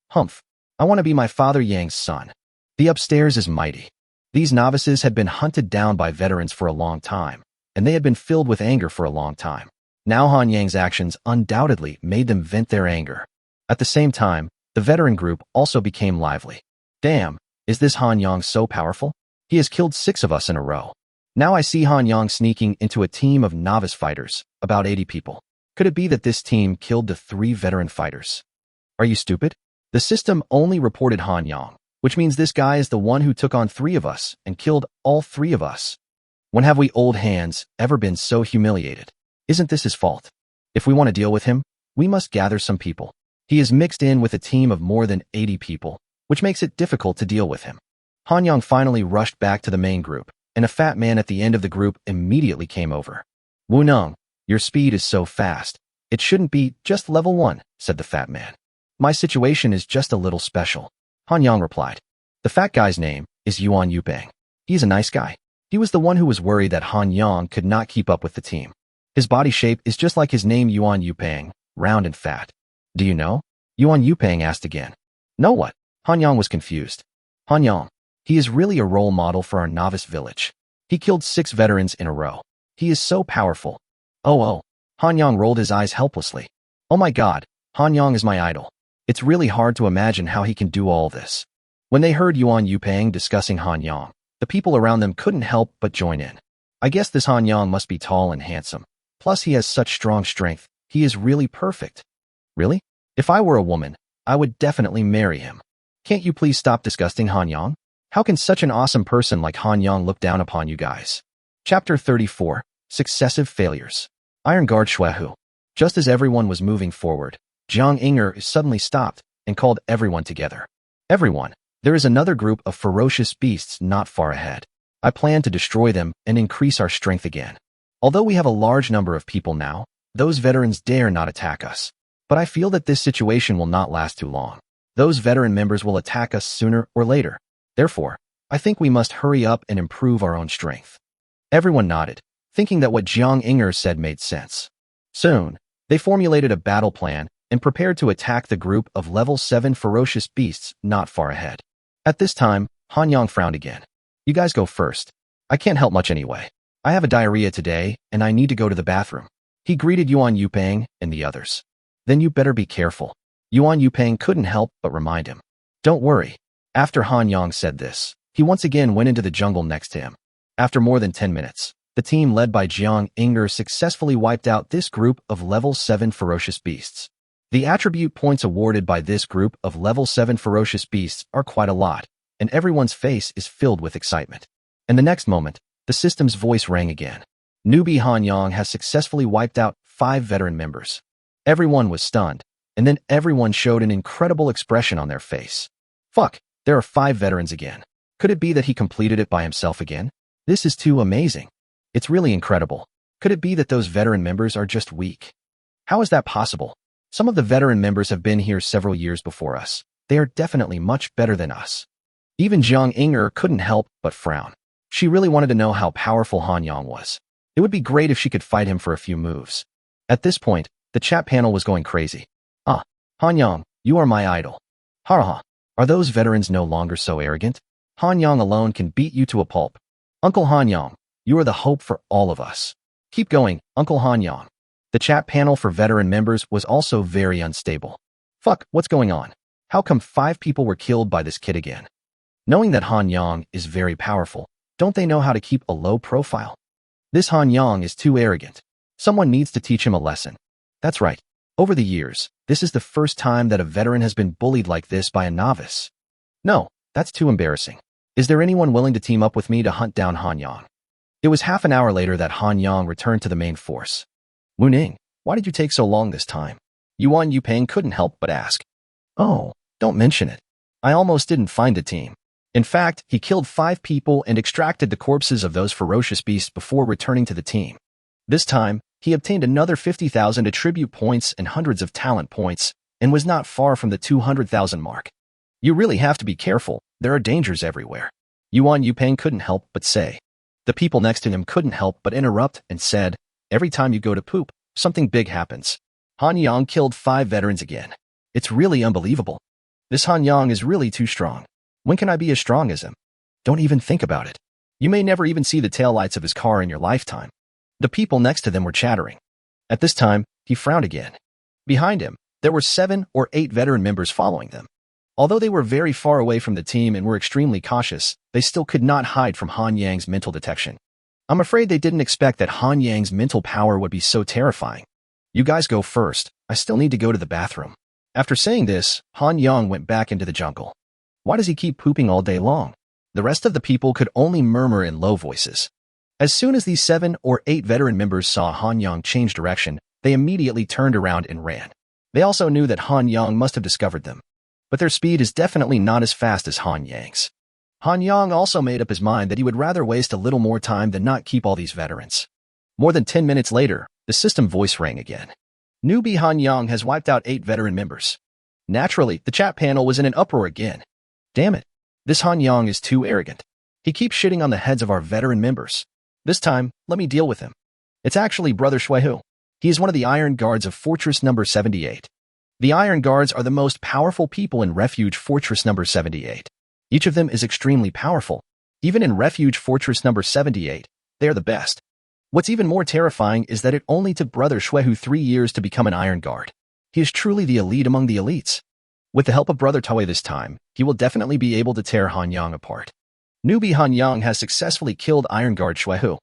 Humph. I want to be my father Yang's son. The upstairs is mighty. These novices had been hunted down by veterans for a long time, and they had been filled with anger for a long time. Now Han Yang's actions undoubtedly made them vent their anger. At the same time, the veteran group also became lively. Damn, is this Han Yang so powerful? He has killed 6 of us in a row. Now I see Han Yang sneaking into a team of novice fighters, about 80 people. Could it be that this team killed the 3 veteran fighters? Are you stupid? The system only reported Han Yang, which means this guy is the one who took on 3 of us and killed all 3 of us. When have we old hands ever been so humiliated? Isn't this his fault? If we want to deal with him, we must gather some people. He is mixed in with a team of more than 80 people, which makes it difficult to deal with him. Han Yang finally rushed back to the main group, and a fat man at the end of the group immediately came over. Wu Neng, your speed is so fast. It shouldn't be just level 1, said the fat man. My situation is just a little special. Han Yang replied. The fat guy's name is Yuan Yupeng. He's a nice guy. He was the one who was worried that Han Yang could not keep up with the team. His body shape is just like his name Yuan Yupeng, round and fat. Do you know? Yuan Yupeng asked again. Know what? Han Yang was confused. Han Yang. He is really a role model for our novice village. He killed 6 veterans in a row. He is so powerful. Oh. Han Yang rolled his eyes helplessly. Oh my god, Han Yang is my idol. It's really hard to imagine how he can do all this. When they heard Yuan Yupeng discussing Han Yang, the people around them couldn't help but join in. I guess this Han Yang must be tall and handsome. Plus he has such strong strength. He is really perfect. Really? If I were a woman, I would definitely marry him. Can't you please stop disgusting Han Yang? How can such an awesome person like Han Yang look down upon you guys? Chapter 34. Successive Failures. Iron Guard Shuehu. Just as everyone was moving forward, Jiang Inger suddenly stopped and called everyone together. Everyone, there is another group of ferocious beasts not far ahead. I plan to destroy them and increase our strength again. Although we have a large number of people now, those veterans dare not attack us. But I feel that this situation will not last too long. Those veteran members will attack us sooner or later. Therefore, I think we must hurry up and improve our own strength. Everyone nodded, thinking that what Jiang Inger said made sense. Soon, they formulated a battle plan and prepared to attack the group of level 7 ferocious beasts not far ahead. At this time, Han Yang frowned again. You guys go first. I can't help much anyway. I have a diarrhea today and I need to go to the bathroom. He greeted Yuan Yupeng and the others. Then you better be careful. Yuan Yupeng couldn't help but remind him. Don't worry. After Han Yang said this, he once again went into the jungle next to him. After more than 10 minutes, the team led by Jiang Inger successfully wiped out this group of level 7 ferocious beasts. The attribute points awarded by this group of level 7 ferocious beasts are quite a lot, and everyone's face is filled with excitement. And the next moment, the system's voice rang again. Newbie Han Yang has successfully wiped out 5 veteran members. Everyone was stunned, and then everyone showed an incredible expression on their face. Fuck, there are 5 veterans again. Could it be that he completed it by himself again? This is too amazing. It's really incredible. Could it be that those veteran members are just weak? How is that possible? Some of the veteran members have been here several years before us. They are definitely much better than us. Even Jiang Inger couldn't help but frown. She really wanted to know how powerful Han Yang was. It would be great if she could fight him for a few moves. At this point, the chat panel was going crazy. Han Yang, you are my idol. Ha. Are those veterans no longer so arrogant? Han Yang alone can beat you to a pulp. Uncle Han Yang, you are the hope for all of us. Keep going, Uncle Han Yang. The chat panel for veteran members was also very unstable. Fuck, what's going on? How come 5 people were killed by this kid again? Knowing that Han Yang is very powerful, don't they know how to keep a low profile? This Han Yang is too arrogant. Someone needs to teach him a lesson. That's right. Over the years, this is the first time that a veteran has been bullied like this by a novice. No, that's too embarrassing. Is there anyone willing to team up with me to hunt down Han Yang? It was half an hour later that Han Yang returned to the main force. Wu Ning, why did you take so long this time? Yuan Yupeng couldn't help but ask. Oh, don't mention it. I almost didn't find the team. In fact, he killed 5 people and extracted the corpses of those ferocious beasts before returning to the team. This time, he obtained another 50,000 attribute points and hundreds of talent points, and was not far from the 200,000 mark. You really have to be careful, there are dangers everywhere. Yuan Yupeng couldn't help but say. The people next to him couldn't help but interrupt and said, every time you go to poop, something big happens. Han Yang killed 5 veterans again. It's really unbelievable. This Han Yang is really too strong. When can I be as strong as him? Don't even think about it. You may never even see the taillights of his car in your lifetime. The people next to them were chattering. At this time, he frowned again. Behind him, there were 7 or 8 veteran members following them. Although they were very far away from the team and were extremely cautious, they still could not hide from Han Yang's mental detection. I'm afraid they didn't expect that Han Yang's mental power would be so terrifying. You guys go first, I still need to go to the bathroom. After saying this, Han Yang went back into the jungle. Why does he keep pooping all day long? The rest of the people could only murmur in low voices. As soon as these 7 or 8 veteran members saw Han Yang change direction, they immediately turned around and ran. They also knew that Han Yang must have discovered them. But their speed is definitely not as fast as Han Yang's. Han Yang also made up his mind that he would rather waste a little more time than not keep all these veterans. More than 10 minutes later, the system voice rang again. Newbie Han Yang has wiped out 8 veteran members. Naturally, the chat panel was in an uproar again. Damn it. This Han Yang is too arrogant. He keeps shitting on the heads of our veteran members. This time, let me deal with him. It's actually Brother Shuihu. He is one of the Iron Guards of Fortress number 78. The Iron Guards are the most powerful people in Refuge Fortress number 78. Each of them is extremely powerful. Even in Refuge Fortress number 78, they are the best. What's even more terrifying is that it only took Brother Shuihu 3 years to become an Iron Guard. He is truly the elite among the elites. With the help of Brother Toei this time, he will definitely be able to tear Han Yang apart. Newbie Han Yang has successfully killed Iron Guard Shuihu.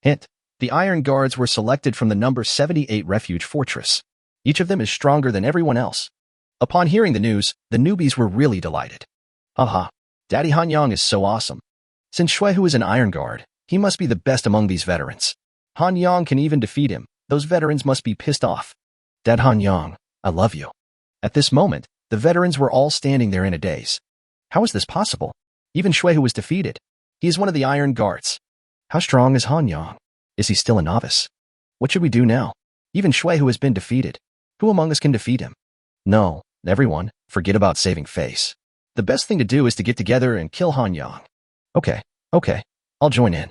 Hint: the Iron Guards were selected from the number 78 Refuge Fortress. Each of them is stronger than everyone else. Upon hearing the news, the newbies were really delighted. Haha, Daddy Han Yang is so awesome. Since Shuihu is an Iron Guard, he must be the best among these veterans. Han Yang can even defeat him. Those veterans must be pissed off. Dad Han Yang, I love you. At this moment, the veterans were all standing there in a daze. How is this possible? Even Shuihu was defeated. He is one of the Iron Guards. How strong is Han Yang? Is he still a novice? What should we do now? Even Shuihu has been defeated. Who among us can defeat him? No, everyone, forget about saving face. The best thing to do is to get together and kill Han Yang. Okay, I'll join in.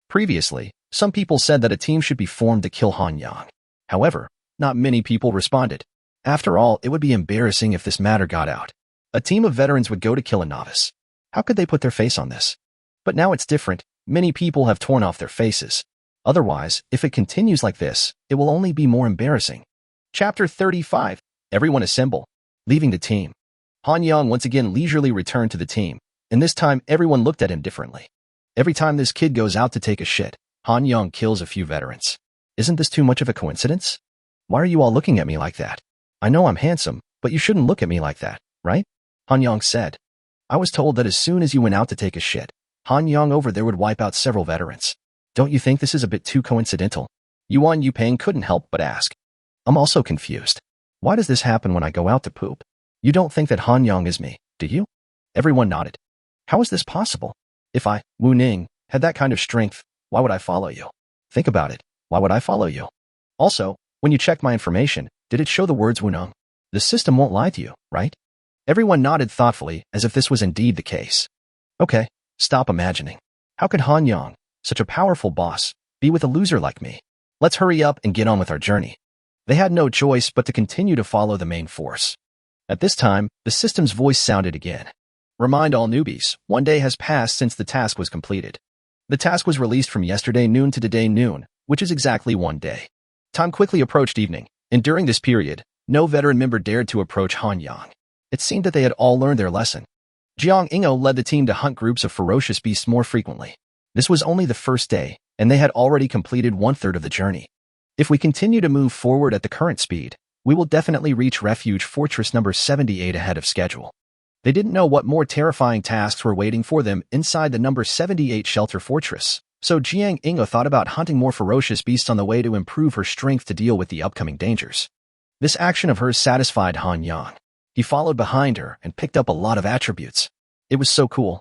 Previously, some people said that a team should be formed to kill Han Yang. However, not many people responded. After all, it would be embarrassing if this matter got out. A team of veterans would go to kill a novice. How could they put their face on this? But now it's different. Many people have torn off their faces. Otherwise, if it continues like this, it will only be more embarrassing. Chapter 35. Everyone assemble. Leaving the team. Han Yang once again leisurely returned to the team, and this time everyone looked at him differently. Every time this kid goes out to take a shit, Han Yang kills a few veterans. Isn't this too much of a coincidence? Why are you all looking at me like that? I know I'm handsome, but you shouldn't look at me like that, right? Han Yang said. I was told that as soon as you went out to take a shit, Han Yang over there would wipe out several veterans. Don't you think this is a bit too coincidental? Yuan Yupeng couldn't help but ask. I'm also confused. Why does this happen when I go out to poop? You don't think that Han Yang is me, do you? Everyone nodded. How is this possible? If I, Wu Ning, had that kind of strength, why would I follow you? Think about it. Why would I follow you? Also, when you checked my information, did it show the words Wu Ning? The system won't lie to you, right? Everyone nodded thoughtfully as if this was indeed the case. Okay, stop imagining. How could Han Yang, such a powerful boss, be with a loser like me? Let's hurry up and get on with our journey. They had no choice but to continue to follow the main force. At this time, the system's voice sounded again. Remind all newbies, 1 day has passed since the task was completed. The task was released from yesterday noon to today noon, which is exactly 1 day. Time quickly approached evening, and during this period, no veteran member dared to approach Han Yang. It seemed that they had all learned their lesson. Jiang Ingo led the team to hunt groups of ferocious beasts more frequently. This was only the first day, and they had already completed 1/3 of the journey. If we continue to move forward at the current speed, we will definitely reach Refuge Fortress number 78 ahead of schedule. They didn't know what more terrifying tasks were waiting for them inside the number 78 shelter fortress, so Jiang Ingo thought about hunting more ferocious beasts on the way to improve her strength to deal with the upcoming dangers. This action of hers satisfied Han Yang. He followed behind her and picked up a lot of attributes. It was so cool.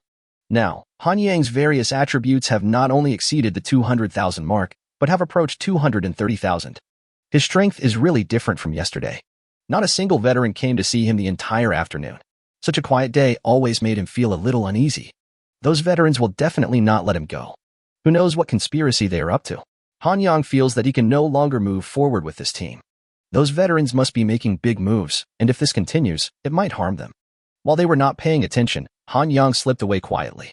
Now, Han Yang's various attributes have not only exceeded the 200,000 mark, but have approached 230,000. His strength is really different from yesterday. Not a single veteran came to see him the entire afternoon. Such a quiet day always made him feel a little uneasy. Those veterans will definitely not let him go. Who knows what conspiracy they are up to? Han Yang feels that he can no longer move forward with this team. Those veterans must be making big moves, and if this continues, it might harm them. While they were not paying attention, Han Yang slipped away quietly.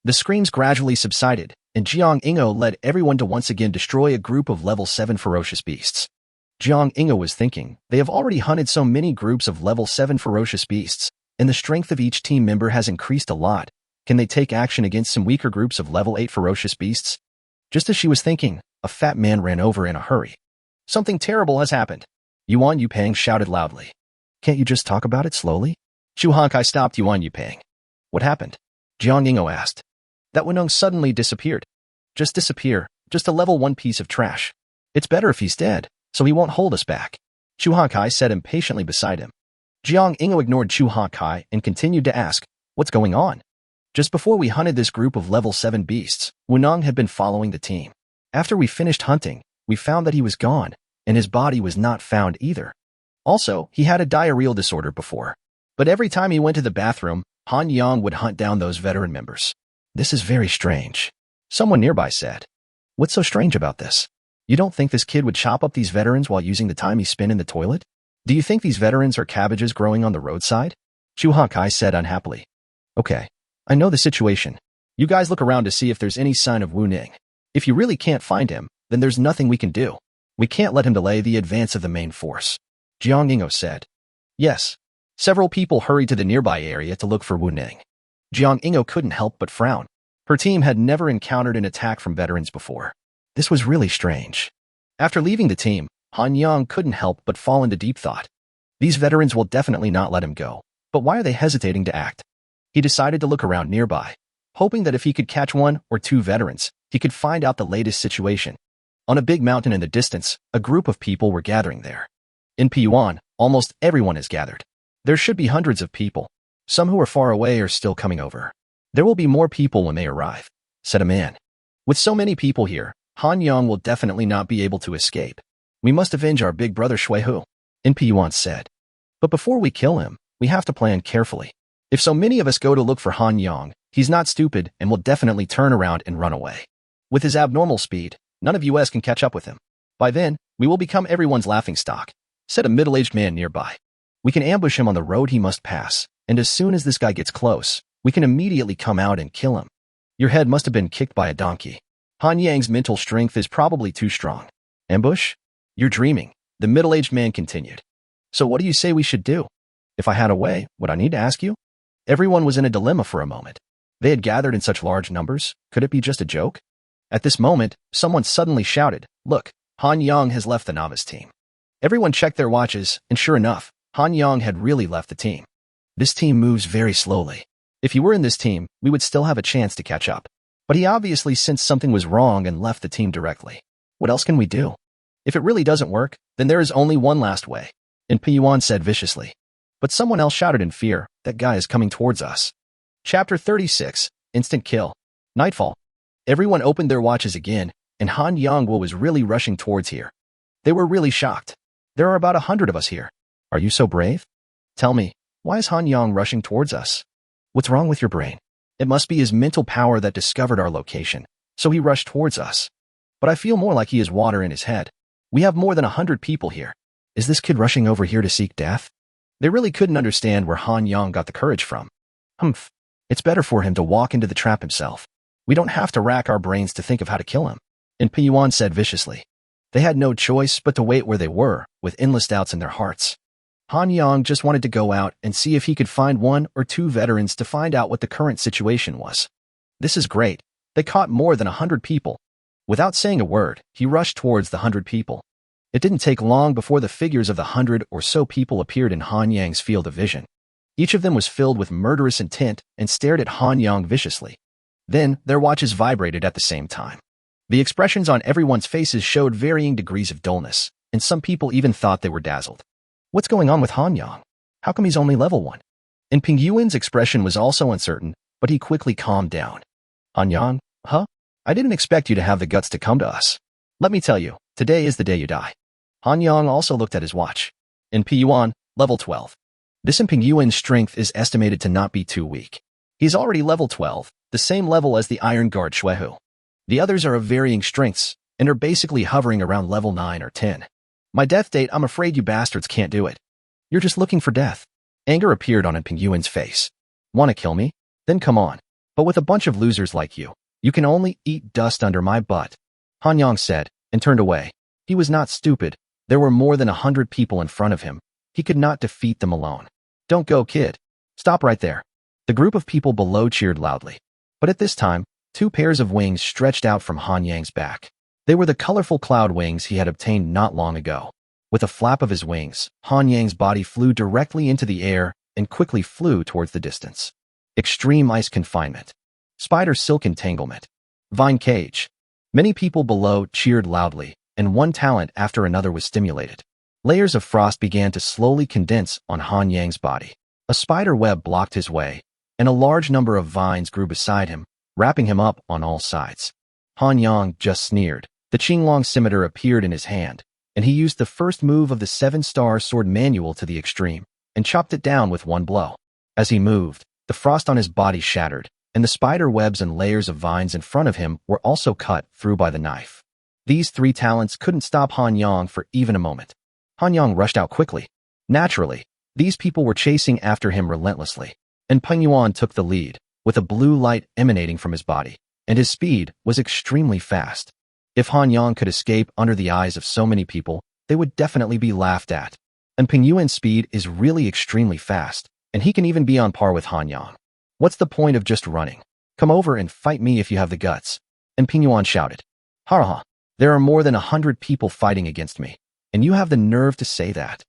The screams gradually subsided, and Jiang Ingo led everyone to once again destroy a group of level 7 ferocious beasts. Jiang Ingo was thinking, they have already hunted so many groups of level 7 ferocious beasts, and the strength of each team member has increased a lot. Can they take action against some weaker groups of level 8 ferocious beasts? Just as she was thinking, a fat man ran over in a hurry. Something terrible has happened. Yuan Yupeng shouted loudly. Can't you just talk about it slowly? Chu Hankai stopped Yuan Yupeng. What happened? Jiang Ingo asked. That Wenong suddenly disappeared. Just disappear, just a level 1 piece of trash. It's better if he's dead, so he won't hold us back. Chu Hankai said impatiently beside him. Jiang Ingo ignored Chu Hankai and continued to ask, what's going on? Just before we hunted this group of level 7 beasts, Wenong had been following the team. After we finished hunting, we found that he was gone, and his body was not found either. Also, he had a diarrheal disorder before. But every time he went to the bathroom, Han Yang would hunt down those veteran members. This is very strange. Someone nearby said. What's so strange about this? You don't think this kid would chop up these veterans while using the time he spent in the toilet? Do you think these veterans are cabbages growing on the roadside? Chu Hankai said unhappily. Okay, I know the situation. You guys look around to see if there's any sign of Wu Ning. If you really can't find him, then there's nothing we can do. We can't let him delay the advance of the main force. Jiang Ingo said. Yes. Several people hurried to the nearby area to look for Wu Ning. Jiang Ingo couldn't help but frown. Her team had never encountered an attack from veterans before. This was really strange. After leaving the team, Han Yang couldn't help but fall into deep thought. These veterans will definitely not let him go, but why are they hesitating to act? He decided to look around nearby, hoping that if he could catch 1 or 2 veterans, he could find out the latest situation. On a big mountain in the distance, a group of people were gathering there. In Piyuan, almost everyone is gathered. There should be hundreds of people. Some who are far away are still coming over. There will be more people when they arrive, said a man. With so many people here, Han Yang will definitely not be able to escape. We must avenge our big brother Shuihu, In Piyuan said. But before we kill him, we have to plan carefully. If so many of us go to look for Han Yang, he's not stupid and will definitely turn around and run away. With his abnormal speed, none of us can catch up with him. By then, we will become everyone's laughingstock, said a middle-aged man nearby. We can ambush him on the road he must pass, and as soon as this guy gets close, we can immediately come out and kill him. Your head must have been kicked by a donkey. Han Yang's mental strength is probably too strong. Ambush? You're dreaming, the middle-aged man continued. So what do you say we should do? If I had a way, would I need to ask you? Everyone was in a dilemma for a moment. They had gathered in such large numbers. Could it be just a joke? At this moment, someone suddenly shouted, Look, Han Yang has left the novice team. Everyone checked their watches, and sure enough, Han Yang had really left the team. This team moves very slowly. If he were in this team, we would still have a chance to catch up. But he obviously sensed something was wrong and left the team directly. What else can we do? If it really doesn't work, then there is only one last way. And Piyuan said viciously. But someone else shouted in fear, That guy is coming towards us. Chapter 36, Instant Kill. Nightfall. Everyone opened their watches again, and Han Yang was really rushing towards here. They were really shocked. There are about 100 of us here. Are you so brave? Tell me, why is Han Yang rushing towards us? What's wrong with your brain? It must be his mental power that discovered our location, so he rushed towards us. But I feel more like he has water in his head. We have more than 100 people here. Is this kid rushing over here to seek death? They really couldn't understand where Han Yang got the courage from. Humph. It's better for him to walk into the trap himself. We don't have to rack our brains to think of how to kill him. And Pingyuan said viciously. They had no choice but to wait where they were, with endless doubts in their hearts. Han Yang just wanted to go out and see if he could find 1 or 2 veterans to find out what the current situation was. This is great. They caught more than 100 people. Without saying a word, he rushed towards the 100 people. It didn't take long before the figures of the 100 or so people appeared in Han Yang's field of vision. Each of them was filled with murderous intent and stared at Han Yang viciously. Then, their watches vibrated at the same time. The expressions on everyone's faces showed varying degrees of dullness, and some people even thought they were dazzled. What's going on with Han Yang? How come he's only level 1? And Pingyuan's expression was also uncertain, but he quickly calmed down. Han Yang, huh? I didn't expect you to have the guts to come to us. Let me tell you, today is the day you die. Han Yang also looked at his watch. In Pingyuan, level 12. This in Pingyuan's strength is estimated to not be too weak. He's already level 12, the same level as the Iron Guard Xuehu. The others are of varying strengths, and are basically hovering around level 9 or 10. My death date, I'm afraid you bastards can't do it. You're just looking for death. Anger appeared on Pingyuan's face. Want to kill me? Then come on. But with a bunch of losers like you, you can only eat dust under my butt. Han Yang said, and turned away. He was not stupid. There were more than 100 people in front of him. He could not defeat them alone. Don't go, kid. Stop right there. The group of people below cheered loudly. But at this time, 2 pairs of wings stretched out from Han Yang's back. They were the colorful cloud wings he had obtained not long ago. With a flap of his wings, Han Yang's body flew directly into the air and quickly flew towards the distance. Extreme ice confinement. Spider silk entanglement. Vine cage. Many people below cheered loudly, and one talent after another was stimulated. Layers of frost began to slowly condense on Han Yang's body. A spider web blocked his way, and a large number of vines grew beside him, wrapping him up on all sides. Han Yang just sneered. The Qinglong scimitar appeared in his hand, and he used the first move of the 7-star sword manual to the extreme, and chopped it down with one blow. As he moved, the frost on his body shattered, and the spider webs and layers of vines in front of him were also cut through by the knife. These 3 talents couldn't stop Han Yang for even a moment. Han Yang rushed out quickly. Naturally, these people were chasing after him relentlessly, and Pingyuan took the lead, with a blue light emanating from his body, and his speed was extremely fast. If Han Yang could escape under the eyes of so many people, they would definitely be laughed at. And Pingyuan's speed is really extremely fast, and he can even be on par with Han Yang. What's the point of just running? Come over and fight me if you have the guts. And Pingyuan shouted. Ha ha, there are more than 100 people fighting against me, and you have the nerve to say that.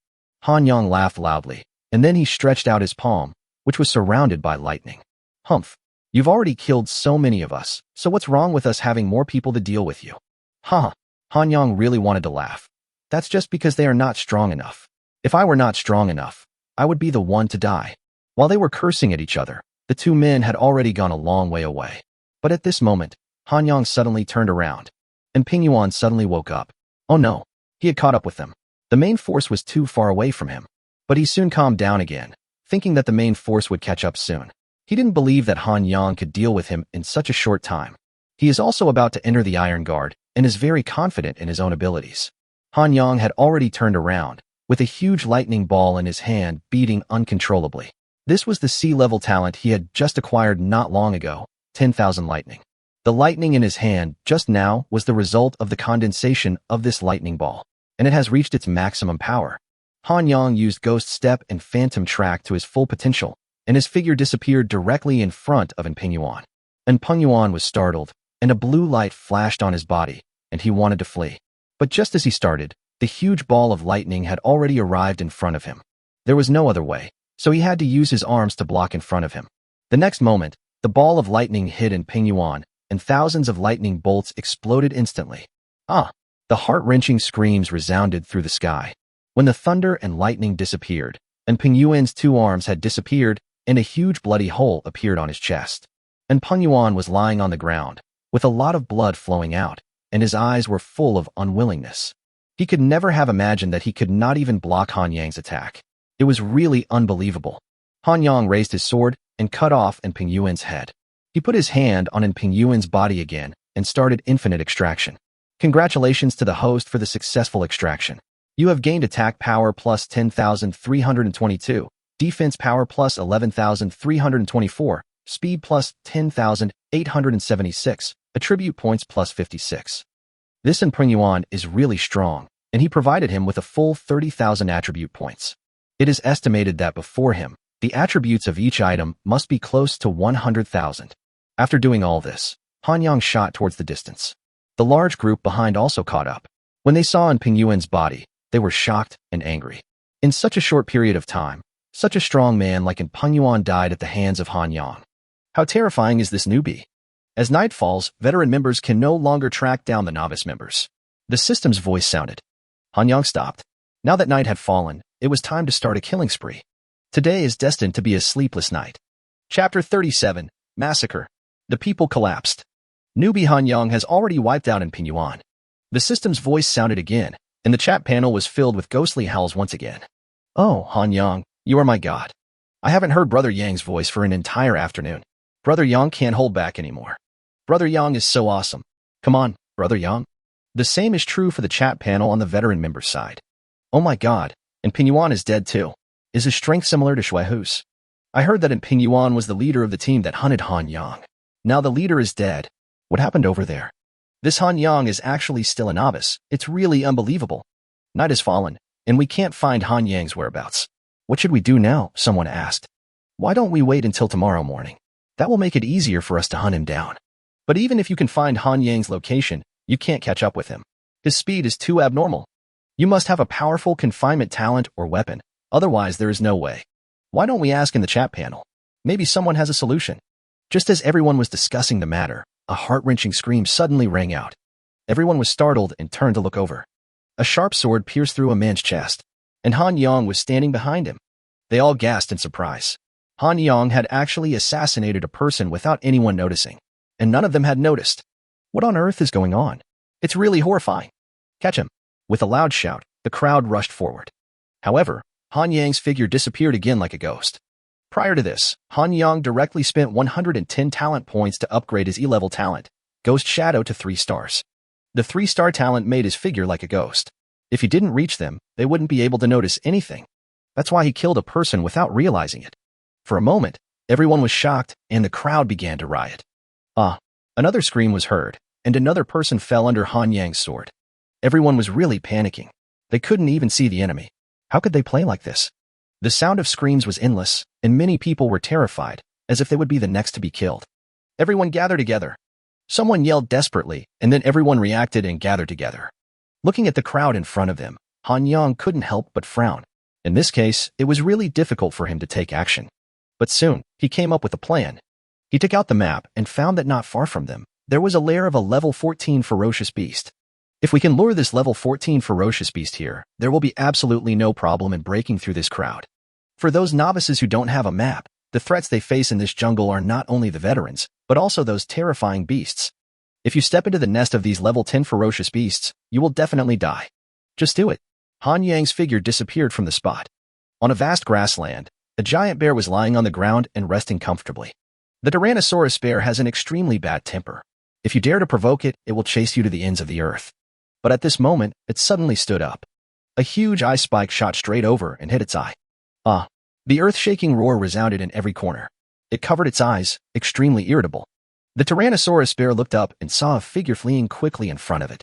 Han Yang laughed loudly, and then he stretched out his palm, which was surrounded by lightning. Humph, you've already killed so many of us, so what's wrong with us having more people to deal with you? Ha! Han Yang really wanted to laugh. That's just because they are not strong enough. If I were not strong enough, I would be the one to die. While they were cursing at each other, the 2 men had already gone a long way away. But at this moment, Han Yang suddenly turned around, and Pingyuan suddenly woke up. Oh no, he had caught up with them. The main force was too far away from him. But he soon calmed down again, thinking that the main force would catch up soon. He didn't believe that Han Yang could deal with him in such a short time. He is also about to enter the Iron Guard, and is very confident in his own abilities. Han Yang had already turned around, with a huge lightning ball in his hand beating uncontrollably. This was the sea-level talent he had just acquired not long ago, 10,000 lightning. The lightning in his hand just now was the result of the condensation of this lightning ball, and it has reached its maximum power. Han Yang used Ghost Step and Phantom Track to his full potential, and his figure disappeared directly in front of Pingyuan. And Pingyuan was startled, and a blue light flashed on his body, and he wanted to flee. But just as he started, the huge ball of lightning had already arrived in front of him. There was no other way, so he had to use his arms to block in front of him. The next moment, the ball of lightning hit in Pingyuan, and thousands of lightning bolts exploded instantly. Ah! The heart-wrenching screams resounded through the sky. When the thunder and lightning disappeared, and Pingyuan's 2 arms had disappeared, and a huge bloody hole appeared on his chest. And Pingyuan was lying on the ground, with a lot of blood flowing out, and his eyes were full of unwillingness. He could never have imagined that he could not even block Han Yang's attack. It was really unbelievable. Han Yang raised his sword and cut off Pingyuan's head. He put his hand on Pingyuan's body again and started infinite extraction. Congratulations to the host for the successful extraction. You have gained attack power plus 10,322, defense power plus 11,324, speed plus 10,876, attribute points plus 56. This in Pingyuan is really strong, and he provided him with a full 30,000 attribute points. It is estimated that before him, the attributes of each item must be close to 100,000. After doing all this, Han Yang shot towards the distance. The large group behind also caught up. When they saw in Pingyuan's body, they were shocked and angry. In such a short period of time, such a strong man like in Pingyuan died at the hands of Han Yang. How terrifying is this newbie? As night falls, veteran members can no longer track down the novice members. The system's voice sounded. Han Yang stopped. Now that night had fallen, it was time to start a killing spree. Today is destined to be a sleepless night. Chapter 37, Massacre. The people collapsed. Newbie Han Yang has already wiped out in Pingyuan. The system's voice sounded again, and the chat panel was filled with ghostly howls once again. Oh, Han Yang, you are my god. I haven't heard Brother Yang's voice for an entire afternoon. Brother Yang can't hold back anymore. Brother Yang is so awesome. Come on, Brother Yang. The same is true for the chat panel on the veteran member side. Oh my god, and Pingyuan is dead too. Is his strength similar to Shuaihu's? I heard that Pingyuan was the leader of the team that hunted Han Yang. Now the leader is dead. What happened over there? This Han Yang is actually still a novice. It's really unbelievable. Night has fallen, and we can't find Han Yang's whereabouts. What should we do now? Someone asked. Why don't we wait until tomorrow morning? That will make it easier for us to hunt him down. But even if you can find Han Yang's location, you can't catch up with him. His speed is too abnormal. You must have a powerful confinement talent or weapon, otherwise there is no way. Why don't we ask in the chat panel? Maybe someone has a solution. Just as everyone was discussing the matter, a heart-wrenching scream suddenly rang out. Everyone was startled and turned to look over. A sharp sword pierced through a man's chest, and Han Yang was standing behind him. They all gasped in surprise. Han Yang had actually assassinated a person without anyone noticing, and none of them had noticed. What on earth is going on? It's really horrifying. Catch him. With a loud shout, the crowd rushed forward. However, Han Yang's figure disappeared again like a ghost. Prior to this, Han Yang directly spent 110 talent points to upgrade his E-level talent, Ghost Shadow, to 3 stars. The 3-star talent made his figure like a ghost. If he didn't reach them, they wouldn't be able to notice anything. That's why he killed a person without realizing it. For a moment, everyone was shocked and the crowd began to riot. Another scream was heard, and another person fell under Han Yang's sword. Everyone was really panicking. They couldn't even see the enemy. How could they play like this? The sound of screams was endless, and many people were terrified, as if they would be the next to be killed. Everyone gathered together. Someone yelled desperately, and then everyone reacted and gathered together. Looking at the crowd in front of them, Han Yang couldn't help but frown. In this case, it was really difficult for him to take action. But soon, he came up with a plan. He took out the map and found that not far from them, there was a lair of a level 14 ferocious beast. If we can lure this level 14 ferocious beast here, there will be absolutely no problem in breaking through this crowd. For those novices who don't have a map, the threats they face in this jungle are not only the veterans, but also those terrifying beasts. If you step into the nest of these level 10 ferocious beasts, you will definitely die. Just do it. Han Yang's figure disappeared from the spot. On a vast grassland, a giant bear was lying on the ground and resting comfortably. The Tyrannosaurus bear has an extremely bad temper. If you dare to provoke it, it will chase you to the ends of the earth. But at this moment, it suddenly stood up. A huge eye spike shot straight over and hit its eye. The earth-shaking roar resounded in every corner. It covered its eyes, extremely irritable. The Tyrannosaurus bear looked up and saw a figure fleeing quickly in front of it.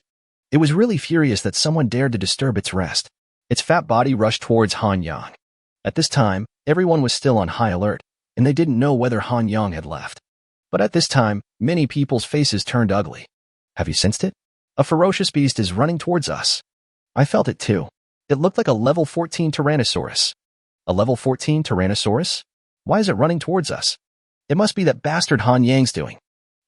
It was really furious that someone dared to disturb its rest. Its fat body rushed towards Han Yang. At this time, everyone was still on high alert, and they didn't know whether Han Yang had left. But at this time, many people's faces turned ugly. Have you sensed it? A ferocious beast is running towards us. I felt it too. It looked like a level 14 Tyrannosaurus. A level 14 Tyrannosaurus? Why is it running towards us? It must be that bastard Han Yang's doing.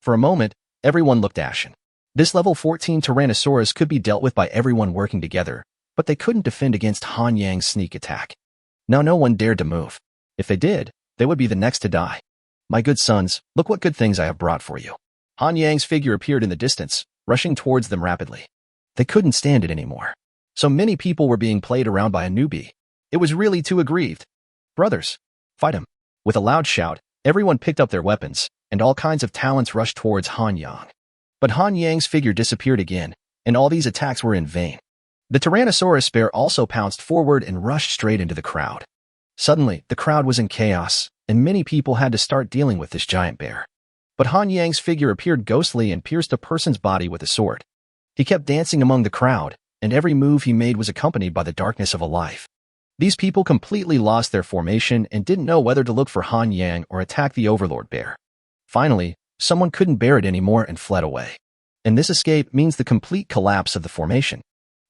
For a moment, everyone looked ashen. This level 14 Tyrannosaurus could be dealt with by everyone working together, but they couldn't defend against Han Yang's sneak attack. Now no one dared to move. If they did, they would be the next to die. My good sons, look what good things I have brought for you. Han Yang's figure appeared in the distance, rushing towards them rapidly. They couldn't stand it anymore. So many people were being played around by a newbie. It was really too aggrieved. Brothers, fight him. With a loud shout, everyone picked up their weapons, and all kinds of talents rushed towards Han Yang. But Han Yang's figure disappeared again, and all these attacks were in vain. The Tyrannosaurus bear also pounced forward and rushed straight into the crowd. Suddenly, the crowd was in chaos, and many people had to start dealing with this giant bear. But Han Yang's figure appeared ghostly and pierced a person's body with a sword. He kept dancing among the crowd, and every move he made was accompanied by the darkness of a life. These people completely lost their formation and didn't know whether to look for Han Yang or attack the Overlord Bear. Finally, someone couldn't bear it anymore and fled away. And this escape means the complete collapse of the formation.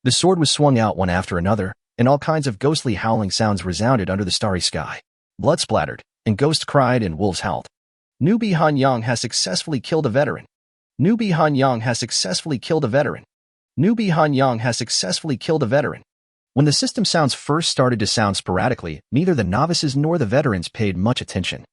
The sword was swung out one after another, and all kinds of ghostly howling sounds resounded under the starry sky. Blood splattered, and ghosts cried and wolves howled. Newbie Han Yang has successfully killed a veteran. Newbie Han Yang has successfully killed a veteran. Newbie Han Yang has successfully killed a veteran. When the system sounds first started to sound sporadically, neither the novices nor the veterans paid much attention.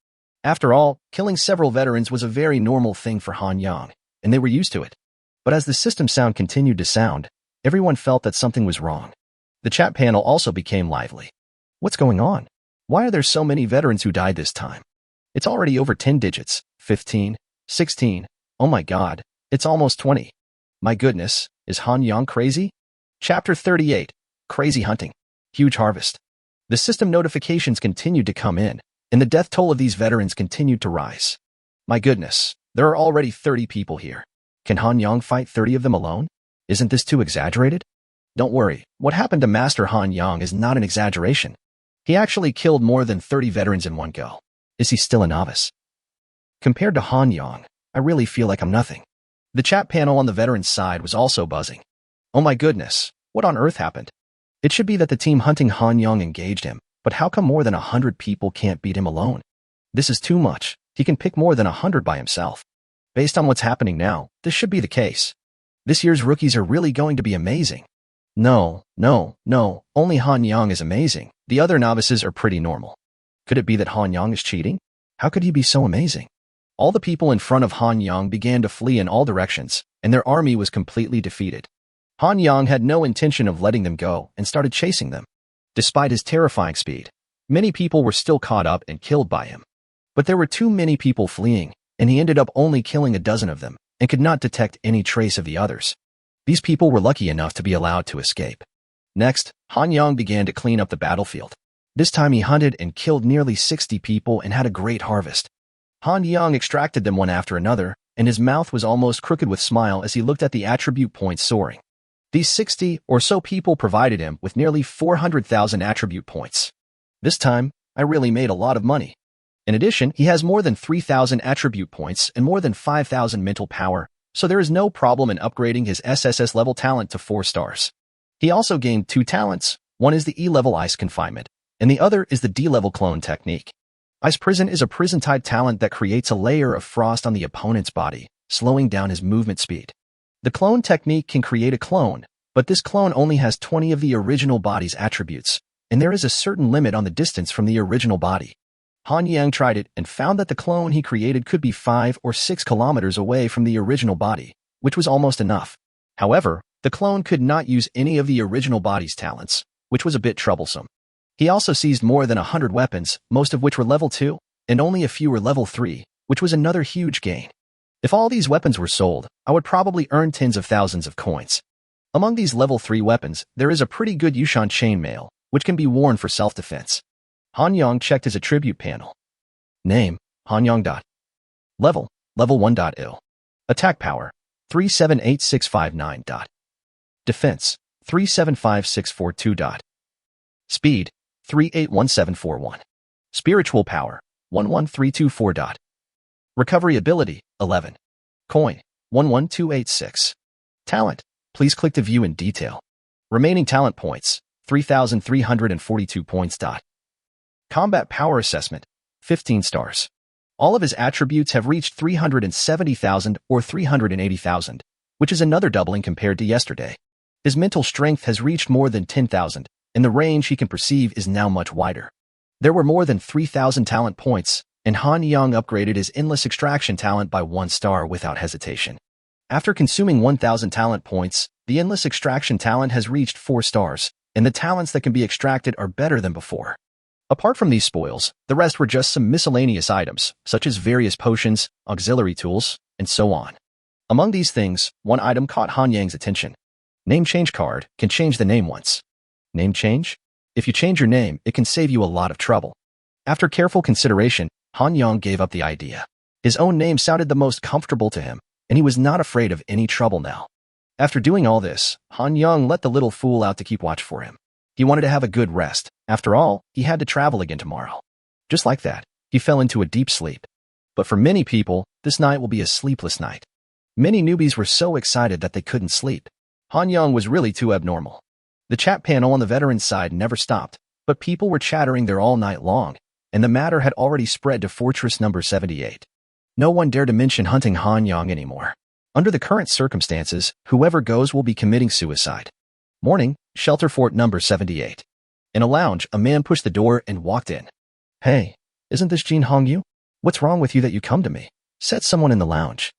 After all, killing several veterans was a very normal thing for Han Yang, and they were used to it. But as the system sound continued to sound, everyone felt that something was wrong. The chat panel also became lively. What's going on? Why are there so many veterans who died this time? It's already over 10 digits, 15, 16, oh my god, it's almost 20. My goodness, is Han Yang crazy? Chapter 38. Crazy Hunting. Huge Harvest. The system notifications continued to come in, and the death toll of these veterans continued to rise. My goodness, there are already 30 people here. Can Han Yang fight 30 of them alone? Isn't this too exaggerated? Don't worry, what happened to Master Han Yang is not an exaggeration. He actually killed more than 30 veterans in one go. Is he still a novice? Compared to Han Yang, I really feel like I'm nothing. The chat panel on the veterans' side was also buzzing. Oh my goodness, what on earth happened? It should be that the team hunting Han Yang engaged him, but how come more than 100 people can't beat him alone? This is too much. He can pick more than 100 by himself. Based on what's happening now, this should be the case. This year's rookies are really going to be amazing. No, only Han Yang is amazing. The other novices are pretty normal. Could it be that Han Yang is cheating? How could he be so amazing? All the people in front of Han Yang began to flee in all directions, and their army was completely defeated. Han Yang had no intention of letting them go and started chasing them. Despite his terrifying speed, many people were still caught up and killed by him. But there were too many people fleeing, and he ended up only killing a dozen of them and could not detect any trace of the others. These people were lucky enough to be allowed to escape. Next, Han Yang began to clean up the battlefield. This time he hunted and killed nearly 60 people and had a great harvest. Han Yang extracted them one after another, and his mouth was almost crooked with smile as he looked at the attribute points soaring. These 60 or so people provided him with nearly 400,000 attribute points. This time, I really made a lot of money. In addition, he has more than 3,000 attribute points and more than 5,000 mental power, so there is no problem in upgrading his SSS-Level talent to 4 stars. He also gained 2 talents. One is the E-Level Ice Confinement, and the other is the D-Level Clone Technique. Ice Prison is a prison-type talent that creates a layer of frost on the opponent's body, slowing down his movement speed. The Clone Technique can create a clone, but this clone only has 20 of the original body's attributes, and there is a certain limit on the distance from the original body. Han Yang tried it and found that the clone he created could be 5 or 6 kilometers away from the original body, which was almost enough. However, the clone could not use any of the original body's talents, which was a bit troublesome. He also seized more than 100 weapons, most of which were level 2, and only a few were level 3, which was another huge gain. If all these weapons were sold, I would probably earn tens of thousands of coins. Among these level 3 weapons, there is a pretty good Yushan chainmail, which can be worn for self-defense. Han Yang checked his attribute panel. Name, Han Yang. Level 1.il. Attack power, 378659. Defense, 375642. Speed, 381741. Spiritual power, 11324. Recovery ability, 11. Coin, 11286. Talent, please click to view in detail. Remaining talent points, 3,342 points. Combat power assessment, 15 stars. All of his attributes have reached 370,000 or 380,000, which is another doubling compared to yesterday. His mental strength has reached more than 10,000, and the range he can perceive is now much wider. There were more than 3,000 talent points, and Han Yang upgraded his endless extraction talent by 1 star without hesitation. After consuming 1,000 talent points, the endless extraction talent has reached 4 stars, and the talents that can be extracted are better than before. Apart from these spoils, the rest were just some miscellaneous items, such as various potions, auxiliary tools, and so on. Among these things, one item caught Han Yang's attention. Name change card can change the name once. Name change? If you change your name, it can save you a lot of trouble. After careful consideration, Han Yang gave up the idea. His own name sounded the most comfortable to him, and he was not afraid of any trouble now. After doing all this, Han Yang let the little fool out to keep watch for him. He wanted to have a good rest. After all, he had to travel again tomorrow. Just like that, he fell into a deep sleep. But for many people, this night will be a sleepless night. Many newbies were so excited that they couldn't sleep. Han Yang was really too abnormal. The chat panel on the veterans' side never stopped, but people were chattering there all night long, and the matter had already spread to Fortress number 78. No one dared to mention hunting Han Yang anymore. Under the current circumstances, whoever goes will be committing suicide. Morning, Shelter Fort number 78. In a lounge, a man pushed the door and walked in. Hey, isn't this Jin Hongyu? What's wrong with you that you come to me? Said someone in the lounge.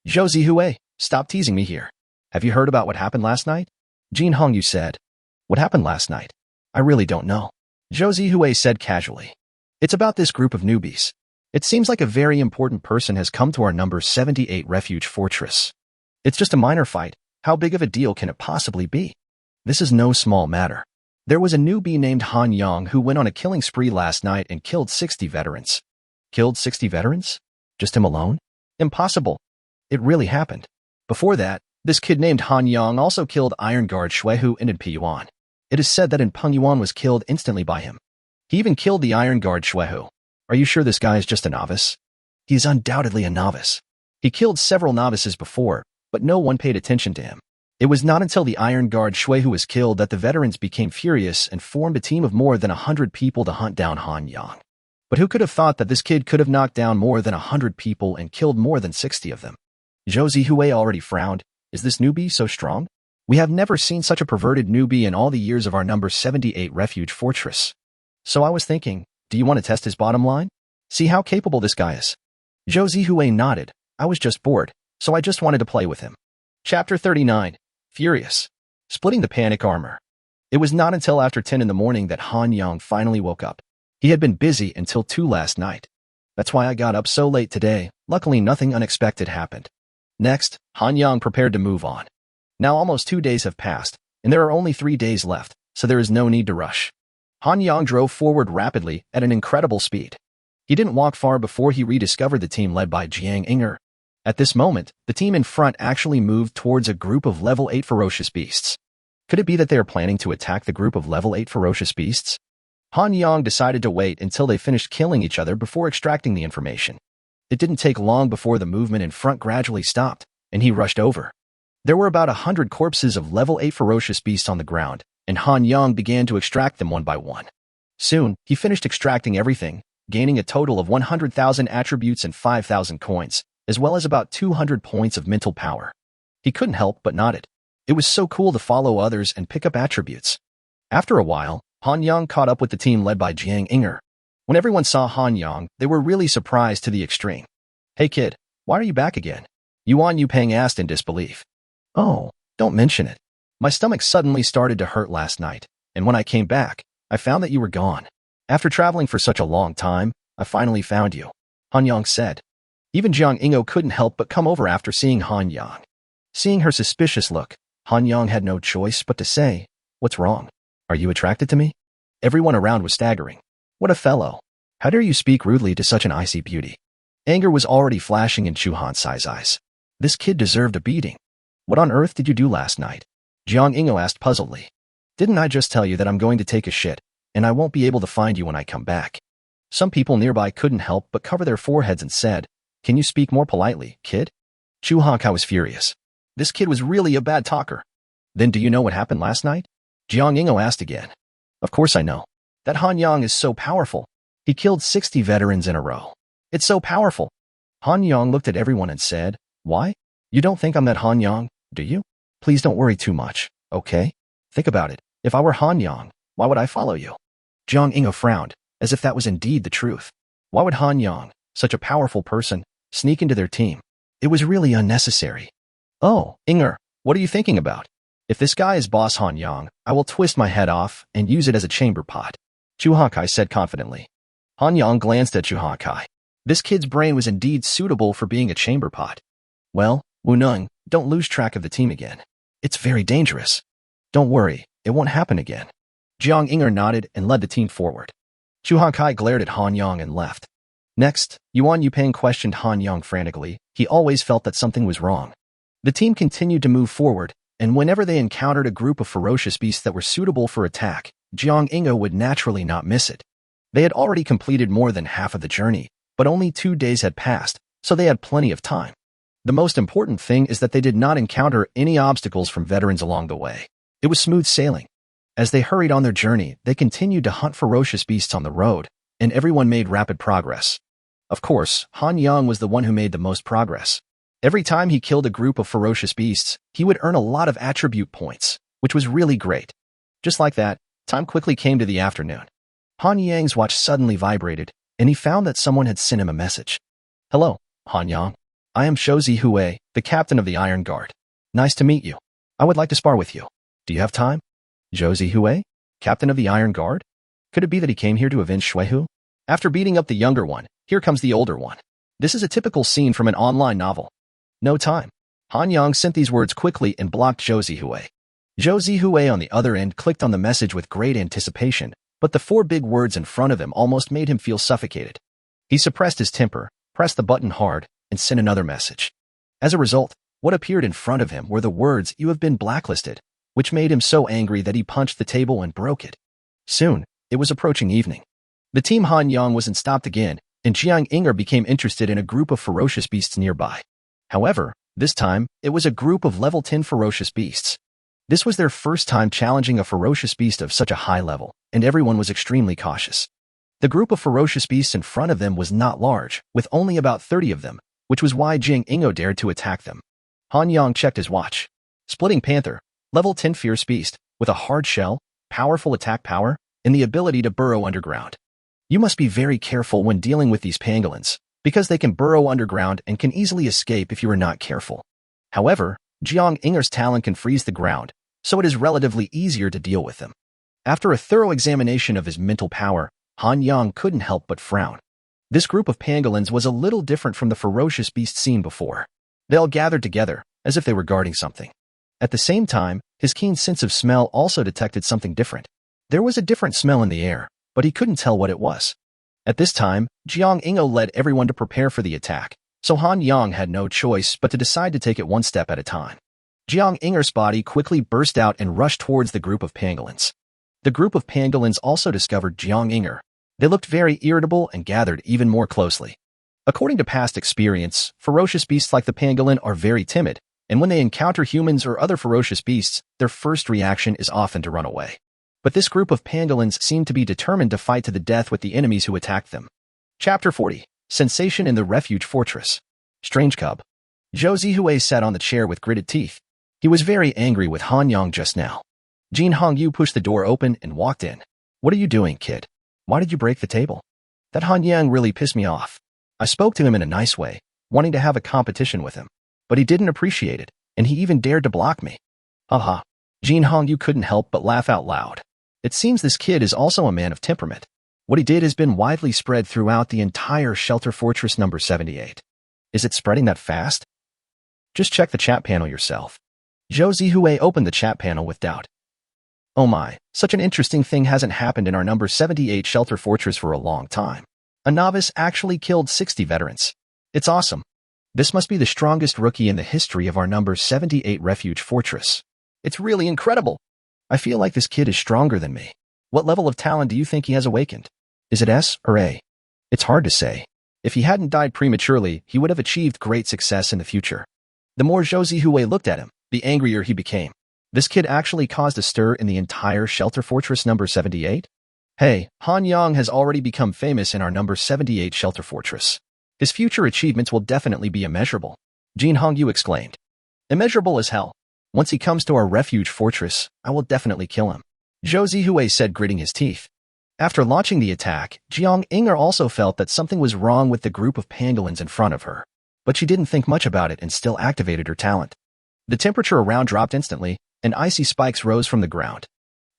Zhou Zihui, stop teasing me here. Have you heard about what happened last night? Jin Hongyu said. What happened last night? I really don't know. Zhou Zihui said casually. It's about this group of newbies. It seems like a very important person has come to our number 78 refuge fortress. It's just a minor fight. How big of a deal can it possibly be? This is no small matter. There was a newbie named Han Yang who went on a killing spree last night and killed 60 veterans. Killed 60 veterans? Just him alone? Impossible. It really happened. Before that, this kid named Han Yang also killed Iron Guard Shuehu and Piyuan. It is said that Peng Yuan was killed instantly by him. He even killed the Iron Guard Shuehu. Are you sure this guy is just a novice? He is undoubtedly a novice. He killed several novices before, but no one paid attention to him. It was not until the Iron Guard Shuehu was killed that the veterans became furious and formed a team of more than 100 people to hunt down Han Yang. But who could have thought that this kid could have knocked down more than 100 people and killed more than 60 of them? Zhou Zihui already frowned. Is this newbie so strong? We have never seen such a perverted newbie in all the years of our number 78 refuge fortress. So I was thinking, do you want to test his bottom line? See how capable this guy is? Zhou Zihui nodded. I was just bored, so I just wanted to play with him. Chapter 39. Furious. Splitting the panic armor. It was not until after 10 in the morning that Han Yang finally woke up. He had been busy until 2 last night. That's why I got up so late today. Luckily, nothing unexpected happened. Next, Han Yang prepared to move on. Now almost 2 days have passed, and there are only 3 days left, so there is no need to rush. Han Yang drove forward rapidly at an incredible speed. He didn't walk far before he rediscovered the team led by Jiang Inger. At this moment, the team in front actually moved towards a group of level 8 ferocious beasts. Could it be that they are planning to attack the group of level 8 ferocious beasts? Han Yang decided to wait until they finished killing each other before extracting the information. It didn't take long before the movement in front gradually stopped, and he rushed over. There were about 100 corpses of level 8 ferocious beasts on the ground, and Han Yang began to extract them one by one. Soon, he finished extracting everything, gaining a total of 100,000 attributes and 5,000 coins, as well as about 200 points of mental power. He couldn't help but nodded. It was so cool to follow others and pick up attributes. After a while, Han Yang caught up with the team led by Jiang Inger. When everyone saw Han Yang, they were really surprised to the extreme. Hey kid, why are you back again? Yuan Yupeng asked in disbelief. Oh, don't mention it. My stomach suddenly started to hurt last night, and when I came back, I found that you were gone. After traveling for such a long time, I finally found you, Han Yang said. Even Jiang Ingo couldn't help but come over after seeing Han Yang. Seeing her suspicious look, Han Yang had no choice but to say, What's wrong? Are you attracted to me? Everyone around was staggering. What a fellow. How dare you speak rudely to such an icy beauty? Anger was already flashing in Chu Hansai's eyes. This kid deserved a beating. What on earth did you do last night? Jiang Ingo asked puzzledly. Didn't I just tell you that I'm going to take a shit, and I won't be able to find you when I come back? Some people nearby couldn't help but cover their foreheads and said, Can you speak more politely, kid? Chu Hankai was furious. This kid was really a bad talker. Then do you know what happened last night? Jiang Ingo asked again. Of course I know. That Han Yang is so powerful. He killed 60 veterans in a row. It's so powerful. Han Yang looked at everyone and said, Why? You don't think I'm that Han Yang, do you? Please don't worry too much, okay? Think about it. If I were Han Yang, why would I follow you? Jiang Ingo frowned, as if that was indeed the truth. Why would Han Yang, such a powerful person, sneak into their team? It was really unnecessary. Oh, Inger, what are you thinking about? If this guy is boss Han Yang, I will twist my head off and use it as a chamber pot, Chu Hankai said confidently. Han Yang glanced at Chu Hankai. This kid's brain was indeed suitable for being a chamber pot. Well, Wu Nung, don't lose track of the team again. It's very dangerous. Don't worry, it won't happen again. Jiang Inger nodded and led the team forward. Chu Hankai glared at Han Yang and left. Next, Yuan Yupeng questioned Han Yang frantically. He always felt that something was wrong. The team continued to move forward, and whenever they encountered a group of ferocious beasts that were suitable for attack, Jiang Inger would naturally not miss it. They had already completed more than half of the journey, but only 2 days had passed, so they had plenty of time. The most important thing is that they did not encounter any obstacles from veterans along the way. It was smooth sailing. As they hurried on their journey, they continued to hunt ferocious beasts on the road, and everyone made rapid progress. Of course, Han Yang was the one who made the most progress. Every time he killed a group of ferocious beasts, he would earn a lot of attribute points, which was really great. Just like that, time quickly came to the afternoon. Han Yang's watch suddenly vibrated, and he found that someone had sent him a message. Hello, Han Yang. I am Shouzi Hui, the captain of the Iron Guard. Nice to meet you. I would like to spar with you. Do you have time? Shouzi Hui? Captain of the Iron Guard? Could it be that he came here to avenge Shuihu? After beating up the younger one, here comes the older one. This is a typical scene from an online novel. No time. Han Yang sent these words quickly and blocked Shouzi Hui. Shouzi Hui on the other end clicked on the message with great anticipation, but the 4 big words in front of him almost made him feel suffocated. He suppressed his temper, pressed the button hard, and sent another message. As a result, what appeared in front of him were the words, "You have been blacklisted," which made him so angry that he punched the table and broke it. Soon, it was approaching evening. The team Han Yang wasn't stopped again, and Jiang Inger became interested in a group of ferocious beasts nearby. However, this time, it was a group of level 10 ferocious beasts. This was their first time challenging a ferocious beast of such a high level, and everyone was extremely cautious. The group of ferocious beasts in front of them was not large, with only about 30 of them, which was why Jiang Inger dared to attack them. Han Yang checked his watch. Splitting Panther, level 10 fierce beast, with a hard shell, powerful attack power, and the ability to burrow underground. You must be very careful when dealing with these pangolins, because they can burrow underground and can easily escape if you are not careful. However, Jiang Inger's talent can freeze the ground, so it is relatively easier to deal with them. After a thorough examination of his mental power, Han Yang couldn't help but frown. This group of pangolins was a little different from the ferocious beast seen before. They all gathered together, as if they were guarding something. At the same time, his keen sense of smell also detected something different. There was a different smell in the air, but he couldn't tell what it was. At this time, Jiang Inger led everyone to prepare for the attack, so Han Yang had no choice but to decide to take it one step at a time. Jiang Inger's body quickly burst out and rushed towards the group of pangolins. The group of pangolins also discovered Jiang Inger. They looked very irritable and gathered even more closely. According to past experience, ferocious beasts like the pangolin are very timid, and when they encounter humans or other ferocious beasts, their first reaction is often to run away. But this group of pangolins seemed to be determined to fight to the death with the enemies who attacked them. Chapter 40. Sensation in the Refuge Fortress. Strange Cub. Zhou Zihui sat on the chair with gritted teeth. He was very angry with Han Yang just now. Jin Hongyu pushed the door open and walked in. What are you doing, kid? Why did you break the table? That Han Yang really pissed me off. I spoke to him in a nice way, wanting to have a competition with him. But he didn't appreciate it, and he even dared to block me. Haha. Jin Hongyu couldn't help but laugh out loud. It seems this kid is also a man of temperament. What he did has been widely spread throughout the entire shelter fortress number 78. Is it spreading that fast? Just check the chat panel yourself. Zhou Zihui opened the chat panel with doubt. Oh my, such an interesting thing hasn't happened in our number 78 shelter fortress for a long time. A novice actually killed 60 veterans. It's awesome. This must be the strongest rookie in the history of our number 78 refuge fortress. It's really incredible. I feel like this kid is stronger than me. What level of talent do you think he has awakened? Is it S or A? It's hard to say. If he hadn't died prematurely, he would have achieved great success in the future. The more Zhou Zihui looked at him, the angrier he became. This kid actually caused a stir in the entire shelter fortress number 78? Hey, Han Yang has already become famous in our number 78 shelter fortress. His future achievements will definitely be immeasurable, Jin Hongyu exclaimed. Immeasurable as hell. Once he comes to our refuge fortress, I will definitely kill him, Zhou Zihui said, gritting his teeth. After launching the attack, Jiang Inger also felt that something was wrong with the group of pangolins in front of her, but she didn't think much about it and still activated her talent. The temperature around dropped instantly, and icy spikes rose from the ground.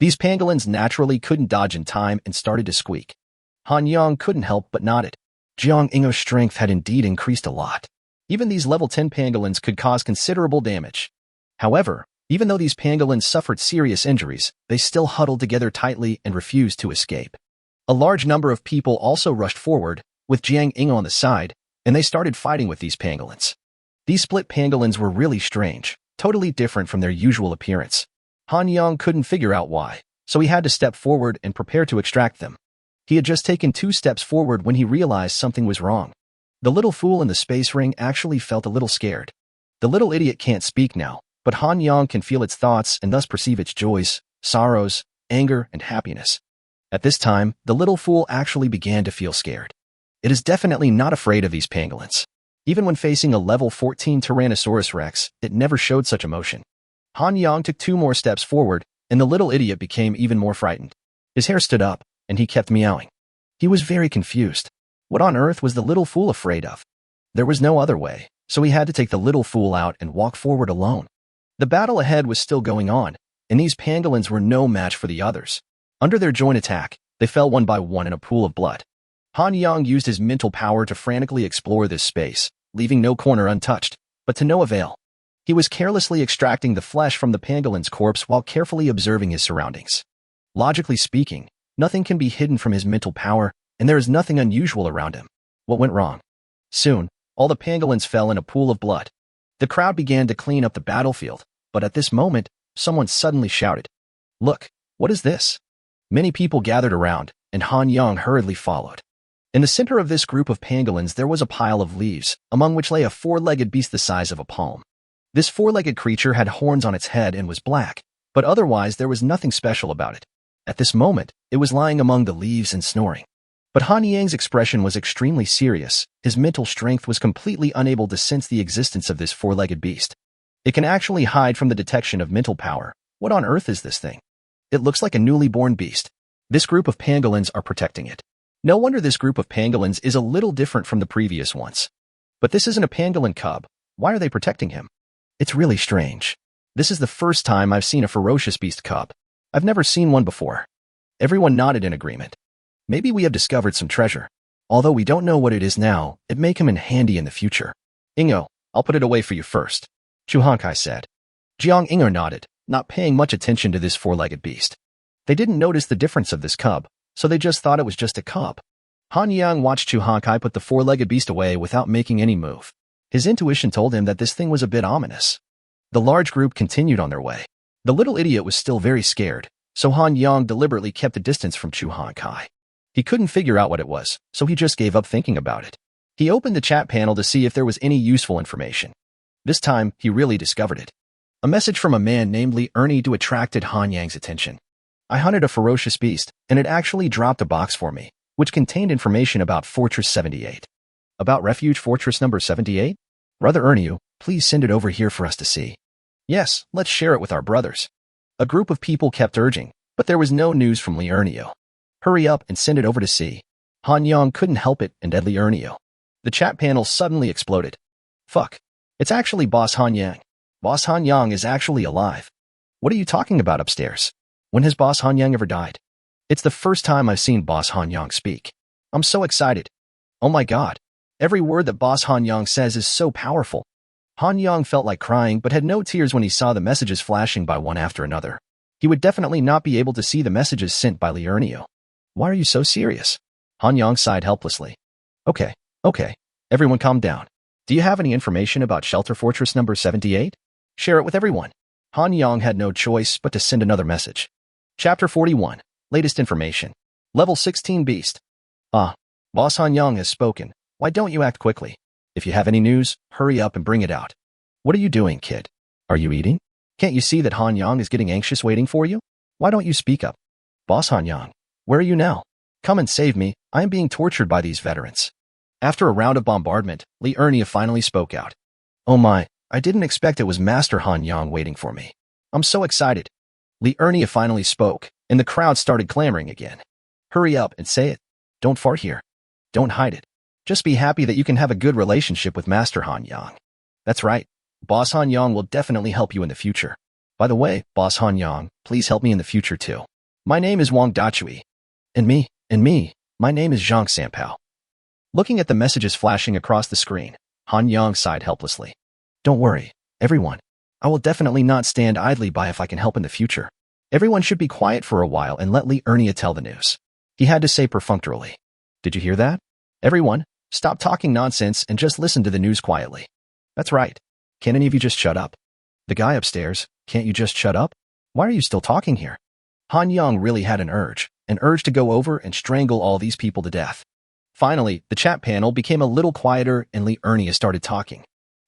These pangolins naturally couldn't dodge in time and started to squeak. Han Yang couldn't help but nodded. Jiang Inger's strength had indeed increased a lot. Even these level 10 pangolins could cause considerable damage. However, Even though these pangolins suffered serious injuries, they still huddled together tightly and refused to escape. A large number of people also rushed forward, with Jiang Ing on the side, and they started fighting with these pangolins. These split pangolins were really strange, totally different from their usual appearance. Han Yang couldn't figure out why, so he had to step forward and prepare to extract them. He had just taken 2 steps forward when he realized something was wrong. The little fool in the space ring actually felt a little scared. The little idiot can't speak now, but Han Yang can feel its thoughts and thus perceive its joys, sorrows, anger, and happiness. At this time, the little fool actually began to feel scared. It is definitely not afraid of these pangolins. Even when facing a level 14 Tyrannosaurus Rex, it never showed such emotion. Han Yang took 2 more steps forward, and the little idiot became even more frightened. His hair stood up, and he kept meowing. He was very confused. What on earth was the little fool afraid of? There was no other way, so he had to take the little fool out and walk forward alone. The battle ahead was still going on, and these pangolins were no match for the others. Under their joint attack, they fell one by one in a pool of blood. Han Yang used his mental power to frantically explore this space, leaving no corner untouched, but to no avail. He was carelessly extracting the flesh from the pangolin's corpse while carefully observing his surroundings. Logically speaking, nothing can be hidden from his mental power, and there is nothing unusual around him. What went wrong? Soon, all the pangolins fell in a pool of blood. The crowd began to clean up the battlefield, but at this moment, someone suddenly shouted, "Look, what is this?" Many people gathered around, and Han Yang hurriedly followed. In the center of this group of pangolins there was a pile of leaves, among which lay a 4-legged beast the size of a palm. This 4-legged creature had horns on its head and was black, but otherwise there was nothing special about it. At this moment, it was lying among the leaves and snoring. But Han Yang's expression was extremely serious. His mental strength was completely unable to sense the existence of this 4-legged beast. It can actually hide from the detection of mental power. What on earth is this thing? It looks like a newly born beast. This group of pangolins are protecting it. No wonder this group of pangolins is a little different from the previous ones. But this isn't a pangolin cub. Why are they protecting him? It's really strange. This is the first time I've seen a ferocious beast cub. I've never seen one before. Everyone nodded in agreement. Maybe we have discovered some treasure. Although we don't know what it is now, it may come in handy in the future. Ingo, I'll put it away for you first, Chu Hankai said. Jiang Inger nodded, not paying much attention to this 4-legged beast. They didn't notice the difference of this cub, so they just thought it was just a cub. Han Yang watched Chu Hankai put the 4-legged beast away without making any move. His intuition told him that this thing was a bit ominous. The large group continued on their way. The little idiot was still very scared, so Han Yang deliberately kept a distance from Chu Hankai. He couldn't figure out what it was, so he just gave up thinking about it. He opened the chat panel to see if there was any useful information. This time, he really discovered it. A message from a man named Li Ernie attracted Han Yang's attention. I hunted a ferocious beast, and it actually dropped a box for me, which contained information about Fortress 78. About Refuge Fortress number 78? Brother Ernie, please send it over here for us to see. Yes, let's share it with our brothers. A group of people kept urging, but there was no news from Li Ernie. Hurry up and send it over to see. Han Yang couldn't help it and Li Ernie. The chat panel suddenly exploded. Fuck. It's actually Boss Han Yang. Boss Han Yang is actually alive. What are you talking about upstairs? When has Boss Han Yang ever died? It's the first time I've seen Boss Han Yang speak. I'm so excited. Oh my god. Every word that Boss Han Yang says is so powerful. Han Yang felt like crying but had no tears when he saw the messages flashing by one after another. He would definitely not be able to see the messages sent by Li Ernie. Why are you so serious? Han Yang sighed helplessly. Okay. Everyone calm down. Do you have any information about Shelter Fortress number 78? Share it with everyone. Han Yang had no choice but to send another message. Chapter 41. Latest information. Level 16 Beast. Boss Han Yang has spoken. Why don't you act quickly? If you have any news, hurry up and bring it out. What are you doing, kid? Are you eating? Can't you see that Han Yang is getting anxious waiting for you? Why don't you speak up? Boss Han Yang, where are you now? Come and save me. I am being tortured by these veterans. After a round of bombardment, Li Ernie finally spoke out. Oh my, I didn't expect it was Master Han Yang waiting for me. I'm so excited. Li Ernie finally spoke, and the crowd started clamoring again. Hurry up and say it. Don't fart here. Don't hide it. Just be happy that you can have a good relationship with Master Han Yang. That's right. Boss Han Yang will definitely help you in the future. By the way, Boss Han Yang, please help me in the future too. My name is Wang Dachui. And me, my name is Zhang Sanpao. Looking at the messages flashing across the screen, Han Yang sighed helplessly. Don't worry, everyone. I will definitely not stand idly by if I can help in the future. Everyone should be quiet for a while and let Lee Ernia tell the news. He had to say perfunctorily. Did you hear that? Everyone, stop talking nonsense and just listen to the news quietly. That's right. Can any of you just shut up? The guy upstairs, can't you just shut up? Why are you still talking here? Han Yang really had an urge to go over and strangle all these people to death. Finally, the chat panel became a little quieter and Lee Ernia started talking.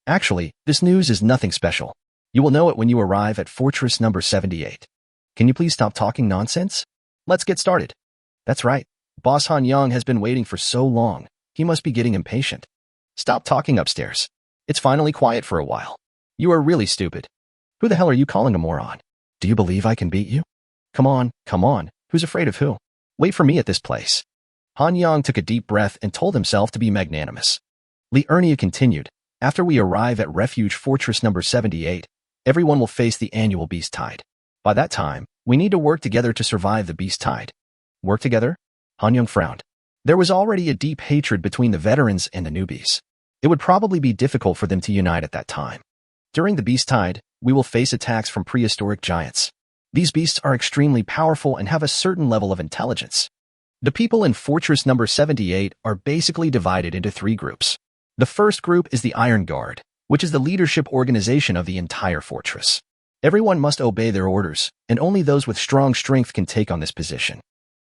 Actually, this news is nothing special. You will know it when you arrive at Fortress number 78. Can you please stop talking nonsense? Let's get started. That's right. Boss Han Yang has been waiting for so long. He must be getting impatient. Stop talking upstairs. It's finally quiet for a while. You are really stupid. Who the hell are you calling a moron? Do you believe I can beat you? Come on, come on. Who's afraid of who? Wait for me at this place. Han Yang took a deep breath and told himself to be magnanimous. Lee Ernia continued. After we arrive at Refuge Fortress number 78, everyone will face the annual Beast Tide. By that time, we need to work together to survive the Beast Tide. Work together? Han Yang frowned. There was already a deep hatred between the veterans and the newbies. It would probably be difficult for them to unite at that time. During the Beast Tide, we will face attacks from prehistoric giants. These beasts are extremely powerful and have a certain level of intelligence. The people in Fortress number 78 are basically divided into 3 groups. The first group is the Iron Guard, which is the leadership organization of the entire fortress. Everyone must obey their orders, and only those with strong strength can take on this position.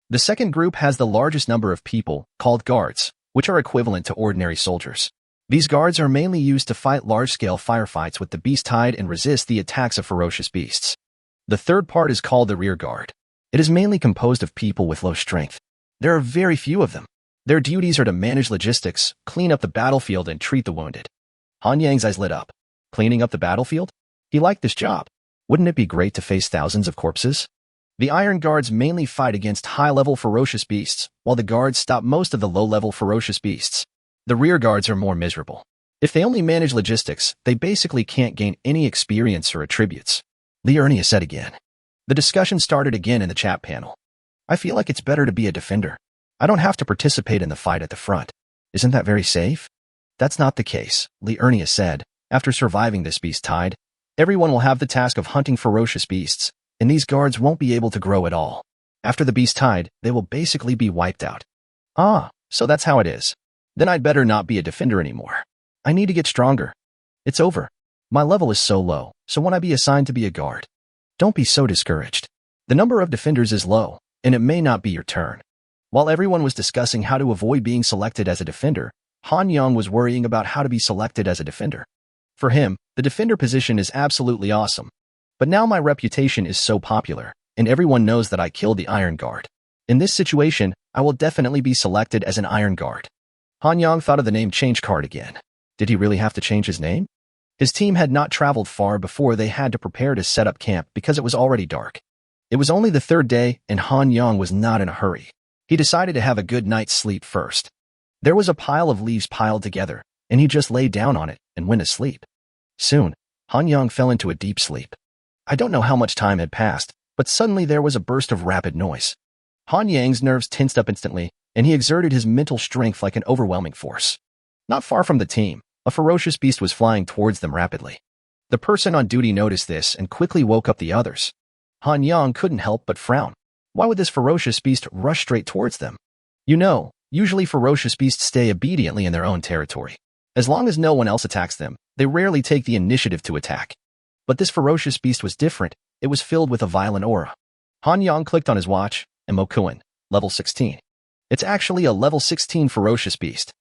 The second group has the largest number of people, called guards, which are equivalent to ordinary soldiers. These guards are mainly used to fight large-scale firefights with the Beast Tide and resist the attacks of ferocious beasts. The third part is called the Rear Guard. It is mainly composed of people with low strength. There are very few of them. Their duties are to manage logistics, clean up the battlefield, and treat the wounded. Han Yang's eyes lit up. Cleaning up the battlefield? He liked this job. Wouldn't it be great to face thousands of corpses? The Iron Guards mainly fight against high-level ferocious beasts, while the guards stop most of the low-level ferocious beasts. The Rear Guards are more miserable. If they only manage logistics, they basically can't gain any experience or attributes. Lee Ernia said again. The discussion started again in the chat panel. I feel like it's better to be a defender. I don't have to participate in the fight at the front. Isn't that very safe? That's not the case, Lee Ernia said. After surviving this Beast Tide, everyone will have the task of hunting ferocious beasts, and these guards won't be able to grow at all. After the Beast Tide, they will basically be wiped out. Ah, so that's how it is. Then I'd better not be a defender anymore. I need to get stronger. It's over. My level is so low, so when I be assigned to be a guard? Don't be so discouraged. The number of defenders is low, and it may not be your turn. While everyone was discussing how to avoid being selected as a defender, Han Yang was worrying about how to be selected as a defender. For him, the defender position is absolutely awesome. But now my reputation is so popular, and everyone knows that I killed the Iron Guard. In this situation, I will definitely be selected as an Iron Guard. Han Yang thought of the name change card again. Did he really have to change his name? His team had not traveled far before they had to prepare to set up camp because it was already dark. It was only the 3rd day, and Han Yang was not in a hurry. He decided to have a good night's sleep first. There was a pile of leaves piled together, and he just lay down on it and went to sleep. Soon, Han Yang fell into a deep sleep. I don't know how much time had passed, but suddenly there was a burst of rapid noise. Han Yang's nerves tensed up instantly, and he exerted his mental strength like an overwhelming force. Not far from the team, a ferocious beast was flying towards them rapidly. The person on duty noticed this and quickly woke up the others. Han Yang couldn't help but frown. Why would this ferocious beast rush straight towards them? You know, usually ferocious beasts stay obediently in their own territory. As long as no one else attacks them, they rarely take the initiative to attack. But this ferocious beast was different. It was filled with a violent aura. Han Yang clicked on his watch, and Mokuin, level 16. It's actually a level 16 ferocious beast.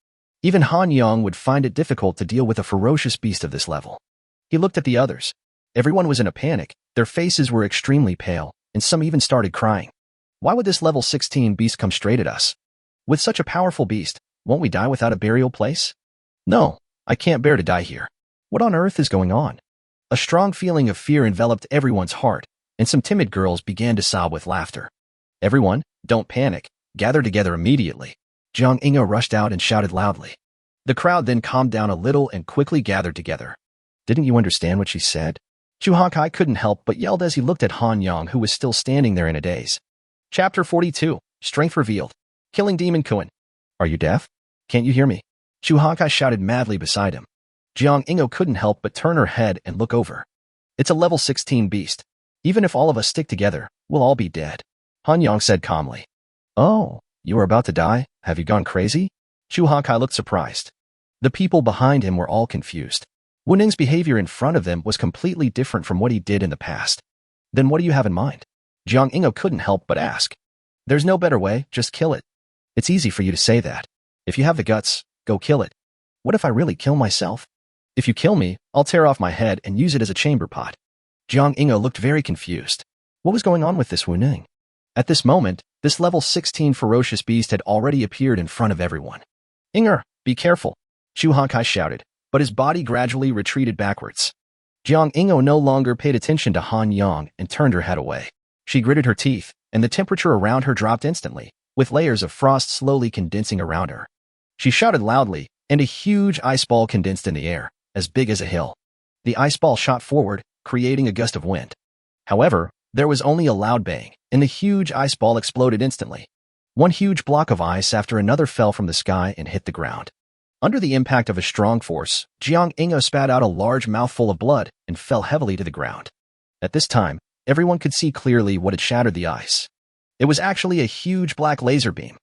Even Han Yang would find it difficult to deal with a ferocious beast of this level. He looked at the others. Everyone was in a panic. Their faces were extremely pale, and some even started crying. Why would this level 16 beast come straight at us? With such a powerful beast, won't we die without a burial place? No, I can't bear to die here. What on earth is going on? A strong feeling of fear enveloped everyone's heart, and some timid girls began to sob with laughter. Everyone, don't panic. Gather together immediately. Jiang Ingo rushed out and shouted loudly. The crowd then calmed down a little and quickly gathered together. Didn't you understand what she said? Chu Hongkai couldn't help but yelled as he looked at Han Yang, who was still standing there in a daze. Chapter 42, Strength Revealed. Killing Demon Kuan. Are you deaf? Can't you hear me? Chu Hongkai shouted madly beside him. Jiang Ingo couldn't help but turn her head and look over. It's a level 16 beast. Even if all of us stick together, we'll all be dead. Han Yang said calmly. Oh, you are about to die? Have you gone crazy? Chu Hongkai looked surprised. The people behind him were all confused. Wu Ning's behavior in front of them was completely different from what he did in the past. Then what do you have in mind? Jiang Ingo couldn't help but ask. There's no better way, just kill it. It's easy for you to say that. If you have the guts, go kill it. What if I really kill myself? If you kill me, I'll tear off my head and use it as a chamber pot. Jiang Ingo looked very confused. What was going on with this Wu Ning? At this moment, this level 16 ferocious beast had already appeared in front of everyone. Inger, be careful, Chu Hongkai shouted, but his body gradually retreated backwards. Jiang Ingo no longer paid attention to Han Yang and turned her head away. She gritted her teeth, and the temperature around her dropped instantly, with layers of frost slowly condensing around her. She shouted loudly, and a huge ice ball condensed in the air, as big as a hill. The ice ball shot forward, creating a gust of wind. However, there was only a loud bang, and the huge ice ball exploded instantly. One huge block of ice after another fell from the sky and hit the ground. Under the impact of a strong force, Jiang Ingo spat out a large mouthful of blood and fell heavily to the ground. At this time, everyone could see clearly what had shattered the ice. It was actually a huge black laser beam.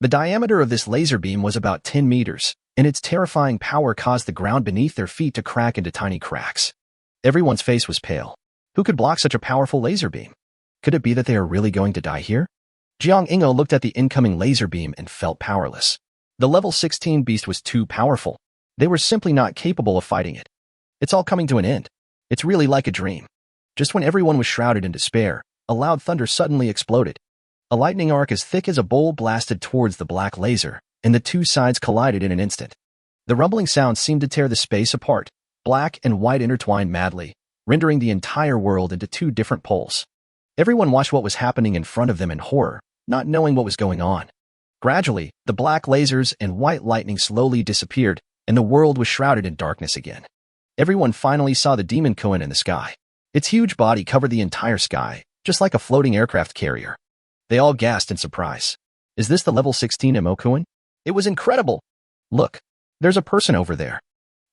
The diameter of this laser beam was about 10 meters, and its terrifying power caused the ground beneath their feet to crack into tiny cracks. Everyone's face was pale. Who could block such a powerful laser beam? Could it be that they are really going to die here? Jiang Ingo looked at the incoming laser beam and felt powerless. The level 16 beast was too powerful. They were simply not capable of fighting it. It's all coming to an end. It's really like a dream. Just when everyone was shrouded in despair, a loud thunder suddenly exploded. A lightning arc as thick as a bowl blasted towards the black laser, and the two sides collided in an instant. The rumbling sound seemed to tear the space apart. Black and white intertwined madly, rendering the entire world into two different poles. Everyone watched what was happening in front of them in horror, not knowing what was going on. Gradually, the black lasers and white lightning slowly disappeared, and the world was shrouded in darkness again. Everyone finally saw the demon Koan in the sky. Its huge body covered the entire sky, just like a floating aircraft carrier. They all gasped in surprise. Is this the level 16 Mo Koan? It was incredible! Look, there's a person over there.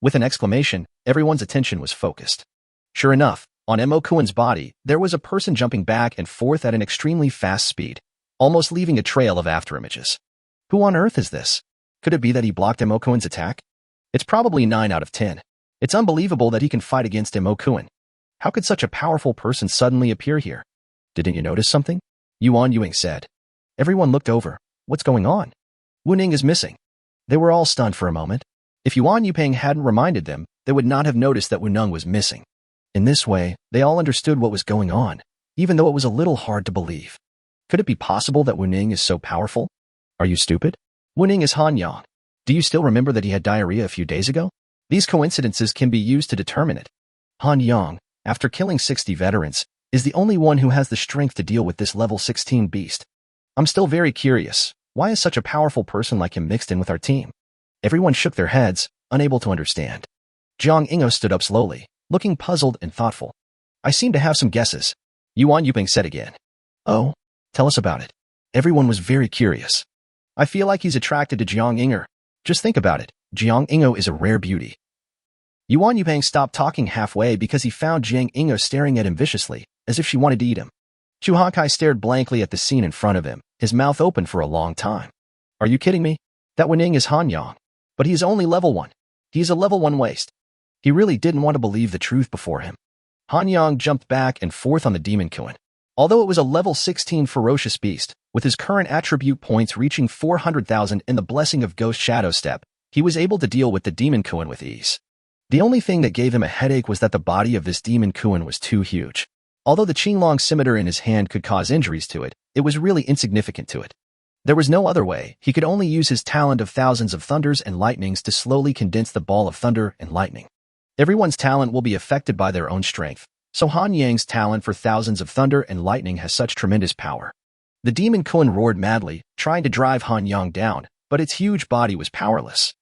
With an exclamation, everyone's attention was focused. Sure enough, on Mo Koan's body, there was a person jumping back and forth at an extremely fast speed, almost leaving a trail of afterimages. Who on earth is this? Could it be that he blocked Mo Koan's attack? It's probably 9 out of 10. It's unbelievable that he can fight against Mo Koan. How could such a powerful person suddenly appear here? Didn't you notice something? Yuan Yuing said. Everyone looked over. What's going on? Wu Ning is missing. They were all stunned for a moment. If Yuan Yuping hadn't reminded them, they would not have noticed that Wu Ning was missing. In this way, they all understood what was going on, even though it was a little hard to believe. Could it be possible that Wu Ning is so powerful? Are you stupid? Wu Ning is Han Yang. Do you still remember that he had diarrhea a few days ago? These coincidences can be used to determine it. Han Yang, after killing 60 veterans, is the only one who has the strength to deal with this level 16 beast. I'm still very curious. Why is such a powerful person like him mixed in with our team? Everyone shook their heads, unable to understand. Jiang Ingo stood up slowly, looking puzzled and thoughtful. I seem to have some guesses. Yuan Yuping said again. Oh, tell us about it. Everyone was very curious. I feel like he's attracted to Jiang Inger. Just think about it. Jiang Ingo is a rare beauty. Yuan Yuping stopped talking halfway because he found Jiang Ingo staring at him viciously, as if she wanted to eat him. Chu Hongkai stared blankly at the scene in front of him, his mouth open for a long time. Are you kidding me? That Wen Ning is Han Yang. But he is only level 1. He is a level 1 waste. He really didn't want to believe the truth before him. Han Yang jumped back and forth on the demon Koan. Although it was a level 16 ferocious beast, with his current attribute points reaching 400,000 and the blessing of Ghost Shadow Step, he was able to deal with the demon Koan with ease. The only thing that gave him a headache was that the body of this demon Koan was too huge. Although the Qinglong scimitar in his hand could cause injuries to it, it was really insignificant to it. There was no other way. He could only use his talent of thousands of thunders and lightnings to slowly condense the ball of thunder and lightning. Everyone's talent will be affected by their own strength, so Han Yang's talent for thousands of thunder and lightning has such tremendous power. The demon Koan roared madly, trying to drive Han Yang down, but its huge body was powerless.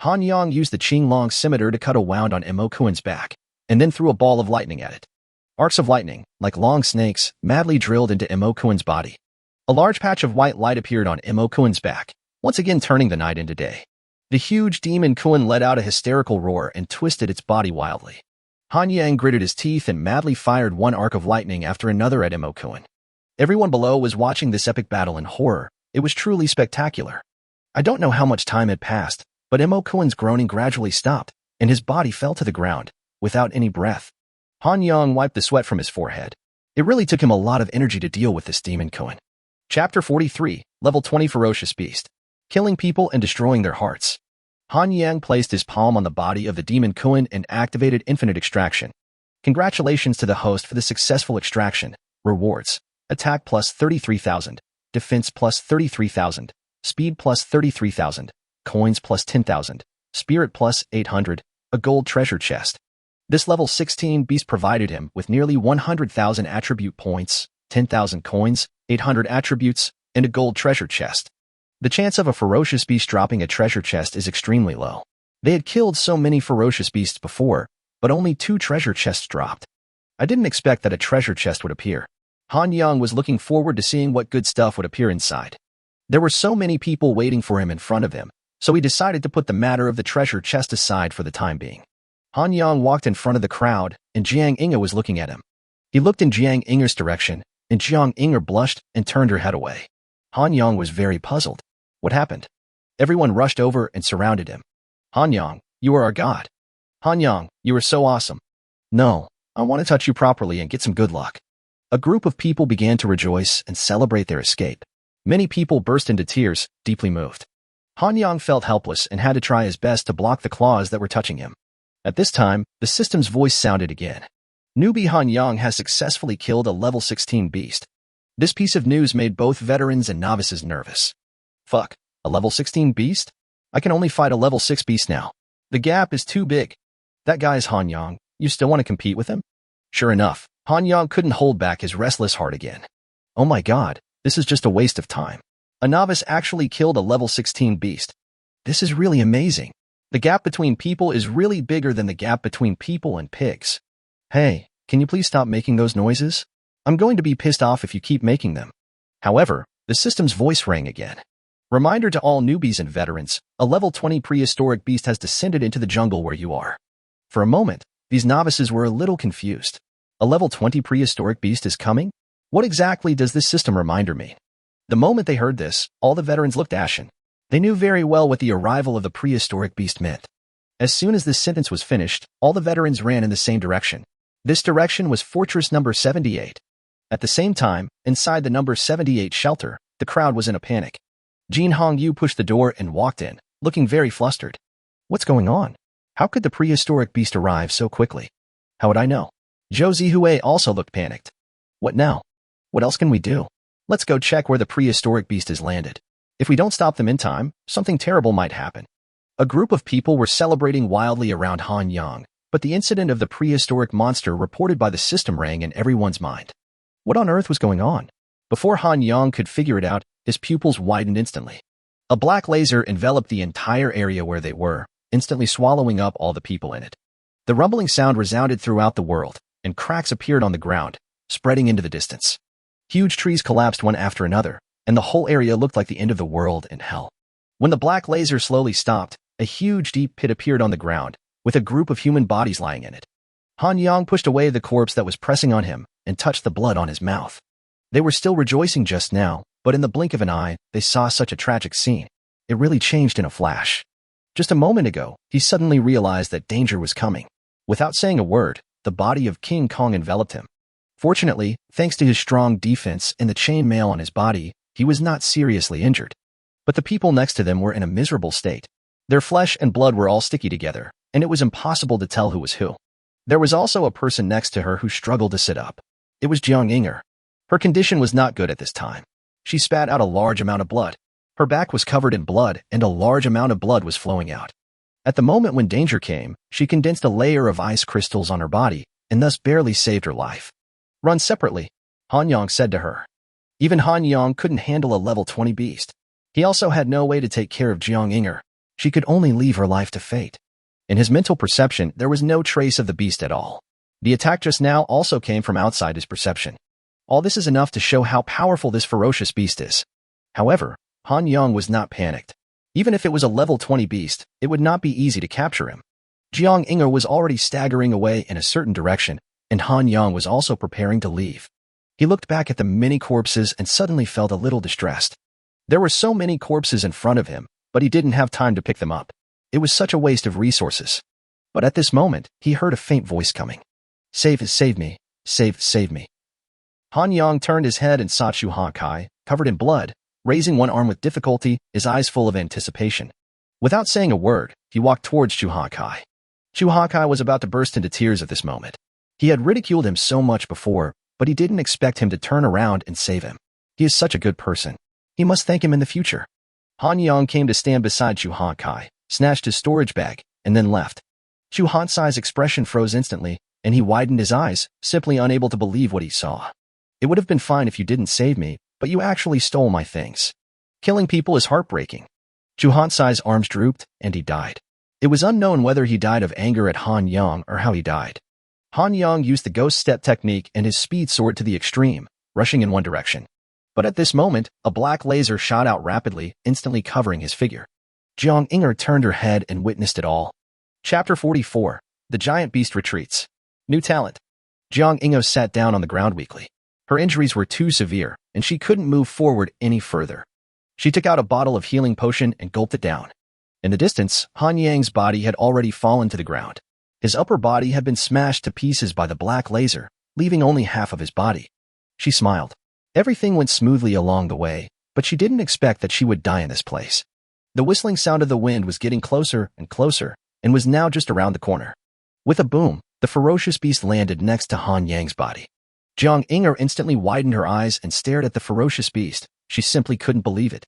Han Yang used the Qinglong scimitar to cut a wound on Mo Koan's back, and then threw a ball of lightning at it. Arcs of lightning, like long snakes, madly drilled into Mo Koan's body. A large patch of white light appeared on Mo Koan's back, once again turning the night into day. The huge demon Koan let out a hysterical roar and twisted its body wildly. Han Yang gritted his teeth and madly fired one arc of lightning after another at Imo-kun. Everyone below was watching this epic battle in horror. It was truly spectacular. I don't know how much time had passed, but Imo-kun's groaning gradually stopped, and his body fell to the ground, without any breath. Han Yang wiped the sweat from his forehead. It really took him a lot of energy to deal with this demon-kun. Chapter 43, Level 20 Ferocious Beast. Killing people and destroying their hearts. Han Yang placed his palm on the body of the demon-kun and activated infinite extraction. Congratulations to the host for the successful extraction. Rewards. Attack plus 33,000. Defense plus 33,000. Speed plus 33,000. Coins plus 10,000. Spirit plus 800. A gold treasure chest. This level 16 beast provided him with nearly 100,000 attribute points, 10,000 coins, 800 attributes, and a gold treasure chest. The chance of a ferocious beast dropping a treasure chest is extremely low. They had killed so many ferocious beasts before, but only 2 treasure chests dropped. I didn't expect that a treasure chest would appear. Han Yang was looking forward to seeing what good stuff would appear inside. There were so many people waiting for him in front of him, so he decided to put the matter of the treasure chest aside for the time being. Han Yang walked in front of the crowd, and Jiang Inge was looking at him. He looked in Jiang Inge's direction, and Jiang Inge blushed and turned her head away. Han Yang was very puzzled. What happened? Everyone rushed over and surrounded him. Han Yang, you are our god. Han Yang, you are so awesome. No, I want to touch you properly and get some good luck. A group of people began to rejoice and celebrate their escape. Many people burst into tears, deeply moved. Han Yang felt helpless and had to try his best to block the claws that were touching him. At this time, the system's voice sounded again. Newbie Han Yang has successfully killed a level 16 beast. This piece of news made both veterans and novices nervous. Fuck, a level 16 beast? I can only fight a level 6 beast now. The gap is too big. That guy is Han Yang. You still want to compete with him? Sure enough, Han Yang couldn't hold back his restless heart again. Oh my god, this is just a waste of time. A novice actually killed a level 16 beast. This is really amazing. The gap between people is really bigger than the gap between people and pigs. Hey, can you please stop making those noises? I'm going to be pissed off if you keep making them. However, the system's voice rang again. Reminder to all newbies and veterans, a level 20 prehistoric beast has descended into the jungle where you are. For a moment, these novices were a little confused. A level 20 prehistoric beast is coming? What exactly does this system reminder mean? The moment they heard this, all the veterans looked ashen. They knew very well what the arrival of the prehistoric beast meant. As soon as this sentence was finished, all the veterans ran in the same direction. This direction was Fortress number 78. At the same time, inside the number 78 shelter, the crowd was in a panic. Jin Hongyu pushed the door and walked in, looking very flustered. What's going on? How could the prehistoric beast arrive so quickly? How would I know? Zhou Zihui also looked panicked. What now? What else can we do? Let's go check where the prehistoric beast has landed. If we don't stop them in time, something terrible might happen. A group of people were celebrating wildly around Han Yang, but the incident of the prehistoric monster reported by the system rang in everyone's mind. What on earth was going on? Before Han Yang could figure it out, his pupils widened instantly. A black laser enveloped the entire area where they were, instantly swallowing up all the people in it. The rumbling sound resounded throughout the world, and cracks appeared on the ground, spreading into the distance. Huge trees collapsed one after another, and the whole area looked like the end of the world and hell. When the black laser slowly stopped, a huge deep pit appeared on the ground, with a group of human bodies lying in it. Han Yang pushed away the corpse that was pressing on him and touched the blood on his mouth. They were still rejoicing just now, but in the blink of an eye, they saw such a tragic scene. It really changed in a flash. Just a moment ago, he suddenly realized that danger was coming. Without saying a word, the body of King Kong enveloped him. Fortunately, thanks to his strong defense and the chain mail on his body, he was not seriously injured. But the people next to them were in a miserable state. Their flesh and blood were all sticky together, and it was impossible to tell who was who. There was also a person next to her who struggled to sit up. It was Jiang Inge. Her condition was not good at this time. She spat out a large amount of blood. Her back was covered in blood, and a large amount of blood was flowing out. At the moment when danger came, she condensed a layer of ice crystals on her body, and thus barely saved her life. Run separately, Han Yang said to her. Even Han Yang couldn't handle a level 20 beast. He also had no way to take care of Jiang Inge. She could only leave her life to fate. In his mental perception, there was no trace of the beast at all. The attack just now also came from outside his perception. All this is enough to show how powerful this ferocious beast is. However, Han Yang was not panicked. Even if it was a level 20 beast, it would not be easy to capture him. Jiang Inger was already staggering away in a certain direction, and Han Yang was also preparing to leave. He looked back at the many corpses and suddenly felt a little distressed. There were so many corpses in front of him, but he didn't have time to pick them up. It was such a waste of resources. But at this moment, he heard a faint voice coming. Save me. Save me. Han Yang turned his head and saw Chu Hakai, covered in blood, raising one arm with difficulty, his eyes full of anticipation. Without saying a word, he walked towards Chu Hakai. Chu Hakai was about to burst into tears at this moment. He had ridiculed him so much before, but he didn't expect him to turn around and save him. He is such a good person. He must thank him in the future. Han Yang came to stand beside Chu Hakai, snatched his storage bag, and then left. Chu Hansai's expression froze instantly, and he widened his eyes, simply unable to believe what he saw. It would have been fine if you didn't save me, but you actually stole my things. Killing people is heartbreaking. Chu Hansai's arms drooped, and he died. It was unknown whether he died of anger at Han Yang or how he died. Han Yang used the ghost step technique and his speed soared to the extreme, rushing in one direction. But at this moment, a black laser shot out rapidly, instantly covering his figure. Jiang Inger turned her head and witnessed it all. Chapter 44. The Giant Beast Retreats. New talent. Jiang Inger sat down on the ground weakly. Her injuries were too severe, and she couldn't move forward any further. She took out a bottle of healing potion and gulped it down. In the distance, Han Yang's body had already fallen to the ground. His upper body had been smashed to pieces by the black laser, leaving only half of his body. She smiled. Everything went smoothly along the way, but she didn't expect that she would die in this place. The whistling sound of the wind was getting closer and closer, and was now just around the corner. With a boom, the ferocious beast landed next to Han Yang's body. Jiang Inger instantly widened her eyes and stared at the ferocious beast. She simply couldn't believe it.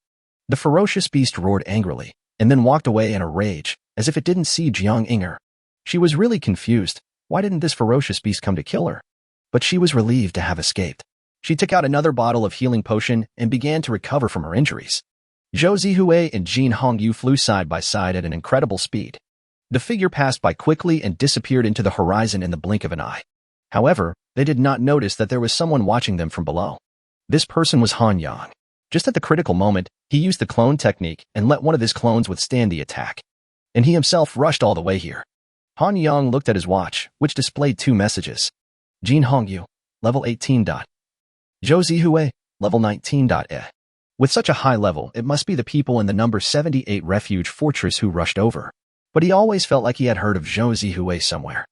The ferocious beast roared angrily, and then walked away in a rage, as if it didn't see Jiang Inger. She was really confused. Why didn't this ferocious beast come to kill her? But she was relieved to have escaped. She took out another bottle of healing potion and began to recover from her injuries. Zhou Zihue and Jin Hongyu flew side by side at an incredible speed. The figure passed by quickly and disappeared into the horizon in the blink of an eye. However, they did not notice that there was someone watching them from below. This person was Han Yang. Just at the critical moment, he used the clone technique and let one of his clones withstand the attack. And he himself rushed all the way here. Han Yang looked at his watch, which displayed 2 messages. Jin Hongyu, level 18. Zhou Zihue, level 19. With such a high level, it must be the people in the number 78 refuge fortress who rushed over. But he always felt like he had heard of Zhou Zihue somewhere.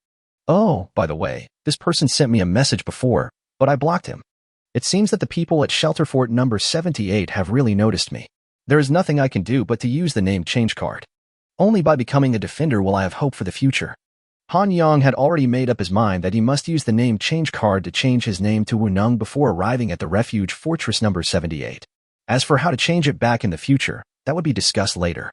Oh, by the way, this person sent me a message before, but I blocked him. It seems that the people at Shelter Fort number 78 have really noticed me. There is nothing I can do but to use the name change card. Only by becoming a defender will I have hope for the future. Han Yang had already made up his mind that he must use the name change card to change his name to Wuneng before arriving at the refuge fortress number 78. As for how to change it back in the future, that would be discussed later.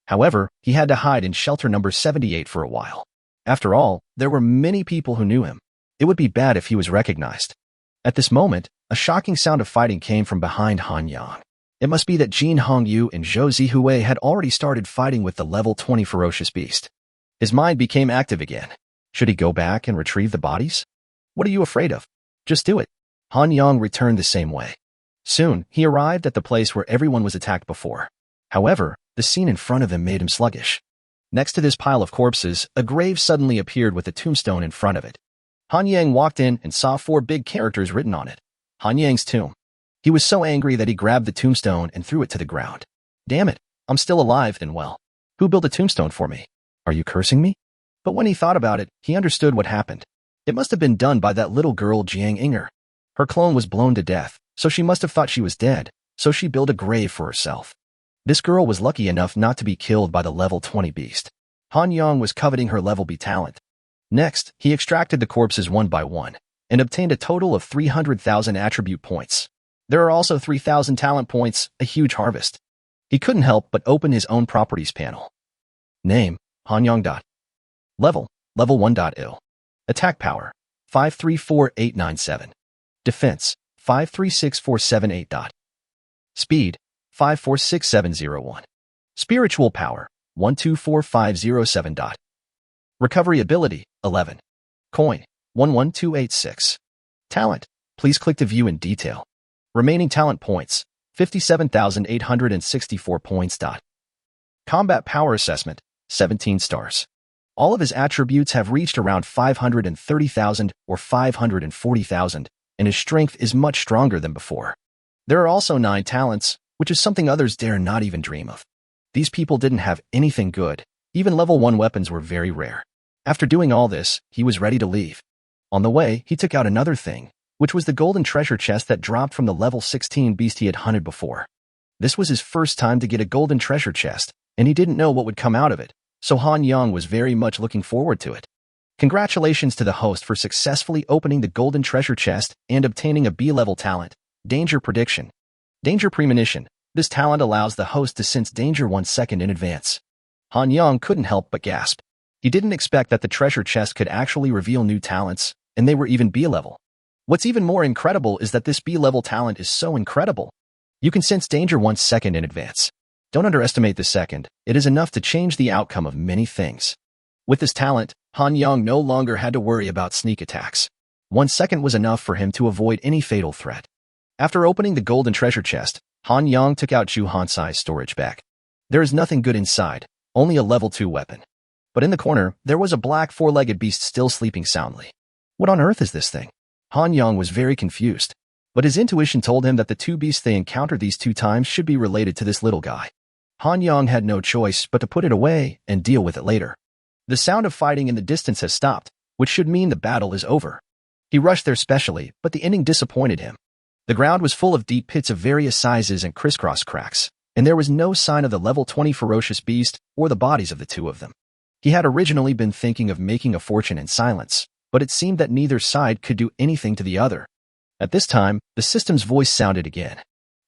However, he had to hide in shelter number 78 for a while. After all, there were many people who knew him. It would be bad if he was recognized. At this moment, a shocking sound of fighting came from behind Han Yang. It must be that Jin Hongyu and Zhou Zihue had already started fighting with the level 20 ferocious beast. His mind became active again. Should he go back and retrieve the bodies? What are you afraid of? Just do it. Han Yang returned the same way. Soon, he arrived at the place where everyone was attacked before. However, the scene in front of him made him sluggish. Next to this pile of corpses, a grave suddenly appeared with a tombstone in front of it. Han Yang walked in and saw 4 big characters written on it. Han Yang's tomb. He was so angry that he grabbed the tombstone and threw it to the ground. Damn it, I'm still alive and well. Who built a tombstone for me? Are you cursing me? But when he thought about it, he understood what happened. It must have been done by that little girl Jiang Inger. Her clone was blown to death, so she must have thought she was dead, so she built a grave for herself. This girl was lucky enough not to be killed by the level 20 beast. Han Yang was coveting her level B talent. Next, he extracted the corpses one by one, and obtained a total of 300,000 attribute points. There are also 3,000 talent points, a huge harvest. He couldn't help but open his own properties panel. Name, Han Yang. Level 1.0. Attack power, 534897. Defense, 536478. Speed, 546701. Spiritual power, 124507. Recovery ability, 11. Coin, 11286. Talent, please click to view in detail. Remaining talent points, 57,864 points. Combat power assessment, 17 stars. All of his attributes have reached around 530,000 or 540,000, and his strength is much stronger than before. There are also 9 talents, which is something others dare not even dream of. These people didn't have anything good. Even level 1 weapons were very rare. After doing all this, he was ready to leave. On the way, he took out another thing, which was the golden treasure chest that dropped from the level 16 beast he had hunted before. This was his first time to get a golden treasure chest, and he didn't know what would come out of it, so Han Yang was very much looking forward to it. Congratulations to the host for successfully opening the golden treasure chest and obtaining a B-level talent, Danger Prediction. Danger Premonition. This talent allows the host to sense danger 1 second in advance. Han Yang couldn't help but gasp. He didn't expect that the treasure chest could actually reveal new talents, and they were even B-level. What's even more incredible is that this B-level talent is so incredible. You can sense danger 1 second in advance. Don't underestimate the second. It is enough to change the outcome of many things. With this talent, Han Yang no longer had to worry about sneak attacks. 1 second was enough for him to avoid any fatal threat. After opening the golden treasure chest, Han Yang took out Chu Hansai's storage bag. There is nothing good inside, only a level 2 weapon. But in the corner, there was a black 4-legged beast still sleeping soundly. What on earth is this thing? Han Yang was very confused. But his intuition told him that the 2 beasts they encountered these 2 times should be related to this little guy. Han Yang had no choice but to put it away and deal with it later. The sound of fighting in the distance has stopped, which should mean the battle is over. He rushed there specially, but the ending disappointed him. The ground was full of deep pits of various sizes and crisscross cracks, and there was no sign of the level 20 ferocious beast or the bodies of the 2 of them. He had originally been thinking of making a fortune in silence, but it seemed that neither side could do anything to the other. At this time, the system's voice sounded again.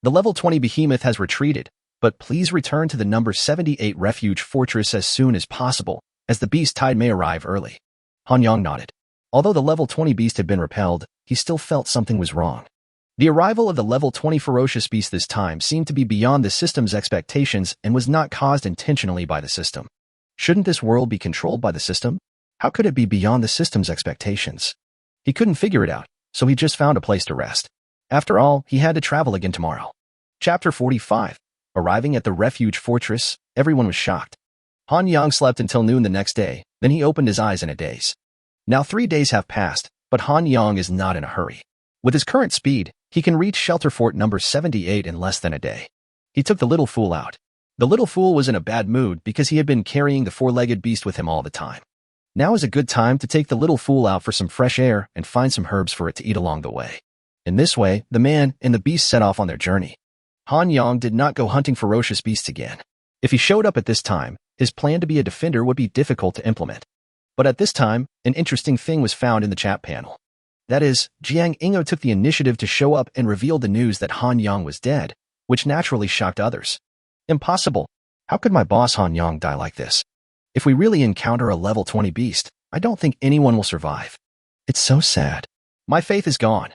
The level 20 behemoth has retreated, but please return to the number 78 refuge fortress as soon as possible, as the beast tide may arrive early. Han Yang nodded. Although the level 20 beast had been repelled, he still felt something was wrong. The arrival of the level 20 ferocious beast this time seemed to be beyond the system's expectations and was not caused intentionally by the system. Shouldn't this world be controlled by the system? How could it be beyond the system's expectations? He couldn't figure it out, so he just found a place to rest. After all, he had to travel again tomorrow. Chapter 45. Arriving at the refuge fortress, everyone was shocked. Han Yang slept until noon the next day, then he opened his eyes in a daze. Now 3 days have passed, but Han Yang is not in a hurry. With his current speed, he can reach shelter fort number 78 in less than a day. He took the little fool out. The little fool was in a bad mood because he had been carrying the 4-legged beast with him all the time. Now is a good time to take the little fool out for some fresh air and find some herbs for it to eat along the way. In this way, the man and the beast set off on their journey. Han Yang did not go hunting ferocious beasts again. If he showed up at this time, his plan to be a defender would be difficult to implement. But at this time, an interesting thing was found in the chat panel. That is, Jiang Ingo took the initiative to show up and reveal the news that Han Yang was dead, which naturally shocked others. Impossible. How could my boss Han Yang die like this? If we really encounter a level 20 beast, I don't think anyone will survive. It's so sad. My faith is gone.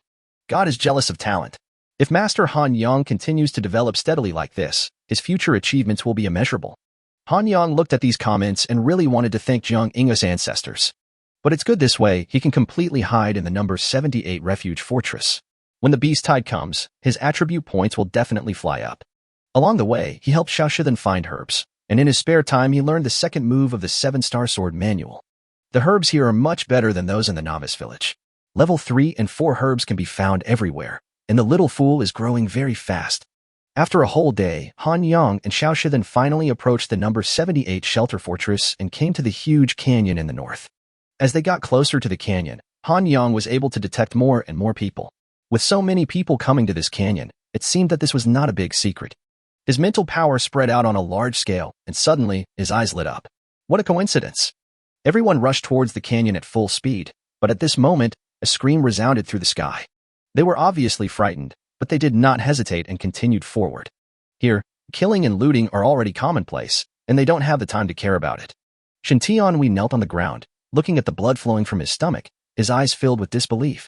God is jealous of talent. If Master Han Yang continues to develop steadily like this, his future achievements will be immeasurable. Han Yang looked at these comments and really wanted to thank Jiang Ingo's ancestors. But it's good this way, he can completely hide in the number 78 refuge fortress. When the beast tide comes, his attribute points will definitely fly up. Along the way, he helped Xiao Shidan find herbs, and in his spare time he learned the second move of the 7-star sword manual. The herbs here are much better than those in the novice village. Level 3 and 4 herbs can be found everywhere, and the little fool is growing very fast. After a whole day, Han Yang and Xiao Shidan finally approached the number 78 shelter fortress and came to the huge canyon in the north. As they got closer to the canyon, Han Yang was able to detect more and more people. With so many people coming to this canyon, it seemed that this was not a big secret. His mental power spread out on a large scale, and suddenly, his eyes lit up. What a coincidence! Everyone rushed towards the canyon at full speed, but at this moment, a scream resounded through the sky. They were obviously frightened, but they did not hesitate and continued forward. Here, killing and looting are already commonplace, and they don't have the time to care about it. Shen Tianhui knelt on the ground, looking at the blood flowing from his stomach, his eyes filled with disbelief.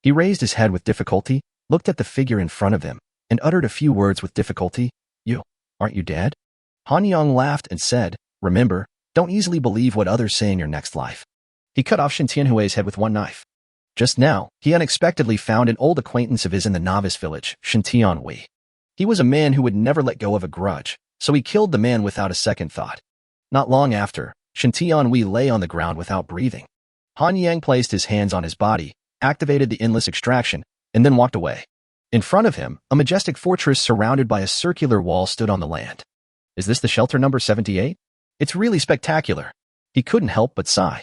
He raised his head with difficulty, looked at the figure in front of him, and uttered a few words with difficulty. Aren't you dead? Han Yang laughed and said, remember, don't easily believe what others say in your next life. He cut off Shen Tianhui's head with one knife. Just now, he unexpectedly found an old acquaintance of his in the novice village, Shen Tianhui. He was a man who would never let go of a grudge, so he killed the man without a second thought. Not long after, Shen Tianhui lay on the ground without breathing. Han Yang placed his hands on his body, activated the endless extraction, and then walked away. In front of him, a majestic fortress surrounded by a circular wall stood on the land. Is this the shelter number 78? It's really spectacular. He couldn't help but sigh.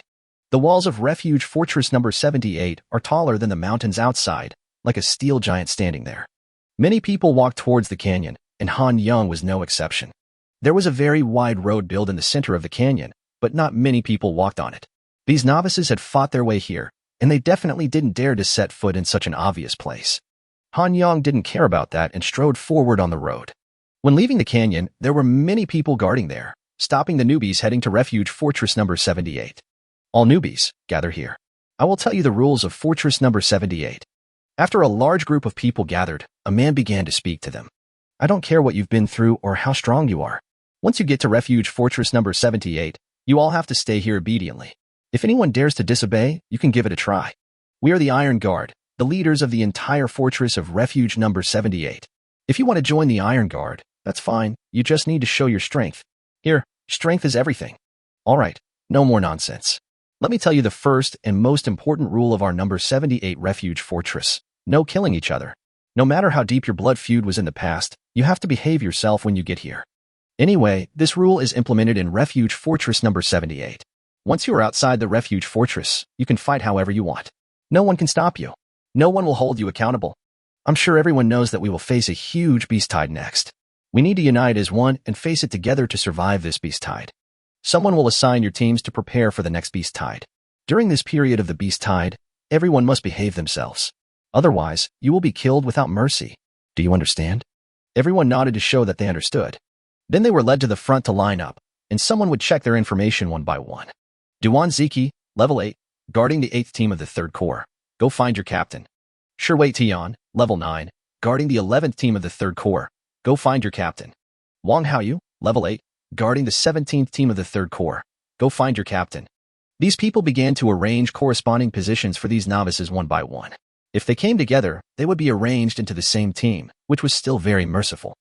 The walls of refuge fortress number 78 are taller than the mountains outside, like a steel giant standing there. Many people walked towards the canyon, and Han Yang was no exception. There was a very wide road built in the center of the canyon, but not many people walked on it. These novices had fought their way here, and they definitely didn't dare to set foot in such an obvious place. Han Yang didn't care about that and strode forward on the road. When leaving the canyon, there were many people guarding there, stopping the newbies heading to refuge fortress number 78. All newbies, gather here. I will tell you the rules of fortress number 78. After a large group of people gathered, a man began to speak to them. I don't care what you've been through or how strong you are. Once you get to refuge fortress number 78, you all have to stay here obediently. If anyone dares to disobey, you can give it a try. We are the Iron Guard, the leaders of the entire fortress of refuge number 78. If you want to join the Iron Guard, that's fine. You just need to show your strength. Here, strength is everything. All right, no more nonsense. Let me tell you the first and most important rule of our number 78 refuge fortress. No killing each other. No matter how deep your blood feud was in the past, you have to behave yourself when you get here. Anyway, this rule is implemented in refuge fortress number 78. Once you are outside the refuge fortress, you can fight however you want. No one can stop you. No one will hold you accountable. I'm sure everyone knows that we will face a huge beast tide next. We need to unite as one and face it together to survive this beast tide. Someone will assign your teams to prepare for the next beast tide. During this period of the beast tide, everyone must behave themselves. Otherwise, you will be killed without mercy. Do you understand? Everyone nodded to show that they understood. Then they were led to the front to line up, and someone would check their information one by one. Duan Ziki, level 8, guarding the 8th team of the 3rd Corps. Go find your captain. Shiwei Tian, level 9, guarding the 11th team of the 3rd Corps. Go find your captain. Wang Haoyu, level 8, guarding the 17th team of the 3rd Corps. Go find your captain. These people began to arrange corresponding positions for these novices one by one. If they came together, they would be arranged into the same team, which was still very merciful.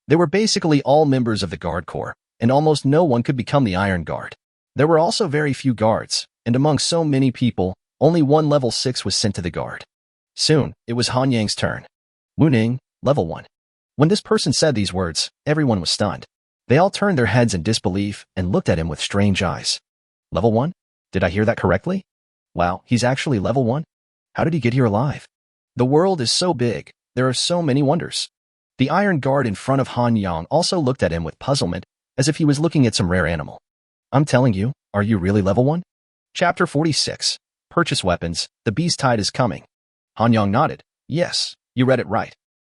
They were basically all members of the Guard Corps, and almost no one could become the Iron Guard. There were also very few guards, and among so many people, only one level 6 was sent to the guard. Soon, it was Han Yang's turn. Wu Ning, level 1. When this person said these words, everyone was stunned. They all turned their heads in disbelief and looked at him with strange eyes. Level 1? Did I hear that correctly? Wow, he's actually level 1? How did he get here alive? The world is so big, there are so many wonders. The Iron Guard in front of Han Yang also looked at him with puzzlement, as if he was looking at some rare animal. I'm telling you, are you really level 1? Chapter 46. Purchase weapons, the beast tide is coming. Han Yang nodded. Yes, you read it right.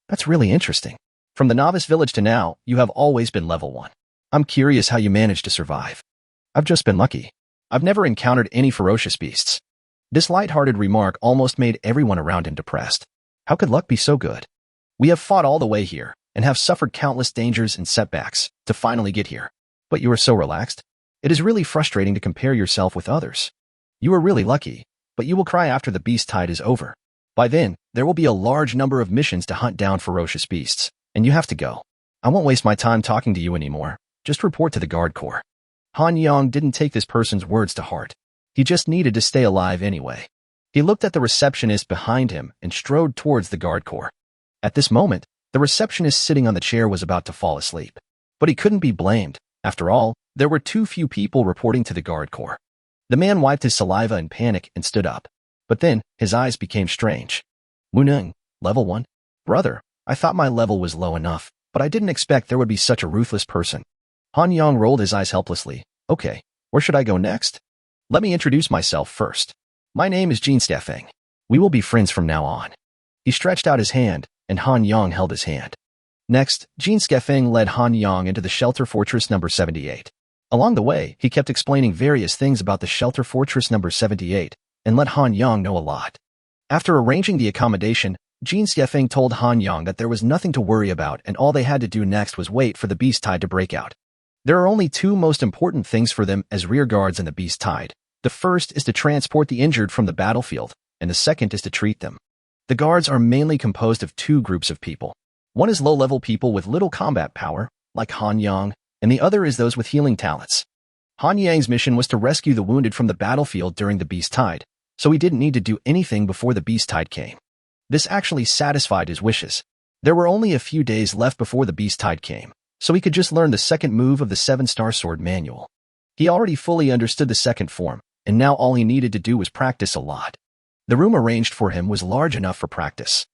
That's really interesting. From the novice village to now, you have always been level 1. I'm curious how you managed to survive. I've just been lucky. I've never encountered any ferocious beasts. This light-hearted remark almost made everyone around him depressed. How could luck be so good? We have fought all the way here, and have suffered countless dangers and setbacks, to finally get here. But you are so relaxed. It is really frustrating to compare yourself with others. You are really lucky, but you will cry after the beast tide is over. By then, there will be a large number of missions to hunt down ferocious beasts, and you have to go. I won't waste my time talking to you anymore. Just report to the Guard Corps. Han Yang didn't take this person's words to heart. He just needed to stay alive anyway. He looked at the receptionist behind him and strode towards the Guard Corps. At this moment, the receptionist sitting on the chair was about to fall asleep. But he couldn't be blamed. After all, there were too few people reporting to the Guard Corps. The man wiped his saliva in panic and stood up. But then, his eyes became strange. Wu Ning, level 1? Brother, I thought my level was low enough, but I didn't expect there would be such a ruthless person. Han Yang rolled his eyes helplessly. Okay, where should I go next? Let me introduce myself first. My name is Jean Steffing. We will be friends from now on. He stretched out his hand, and Han Yang held his hand. Next, Jean Steffing led Han Yang into the shelter fortress number 78. Along the way, he kept explaining various things about the shelter fortress number 78, and let Han Yang know a lot. After arranging the accommodation, Jean Steffing told Han Yang that there was nothing to worry about and all they had to do next was wait for the beast tide to break out. There are only two most important things for them as rear guards in the beast tide. The first is to transport the injured from the battlefield, and the second is to treat them. The guards are mainly composed of two groups of people. One is low-level people with little combat power, like Han Yang, and the other is those with healing talents. Han Yang's mission was to rescue the wounded from the battlefield during the beast tide, so he didn't need to do anything before the beast tide came. This actually satisfied his wishes. There were only a few days left before the beast tide came, so he could just learn the second move of the 7-star sword manual. He already fully understood the second form, and now all he needed to do was practice a lot. The room arranged for him was large enough for practice.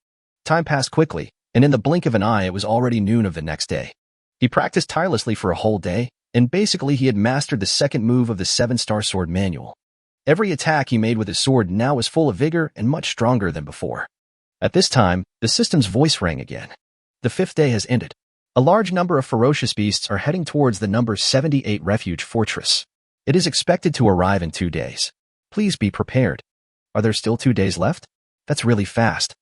Time passed quickly, and in the blink of an eye it was already noon of the next day. He practiced tirelessly for a whole day, and basically he had mastered the second move of the 7-star sword manual. Every attack he made with his sword now was full of vigor and much stronger than before. At this time, the system's voice rang again. The 5th day has ended. A large number of ferocious beasts are heading towards the number 78 refuge fortress. It is expected to arrive in 2 days. Please be prepared. Are there still 2 days left? That's really fast.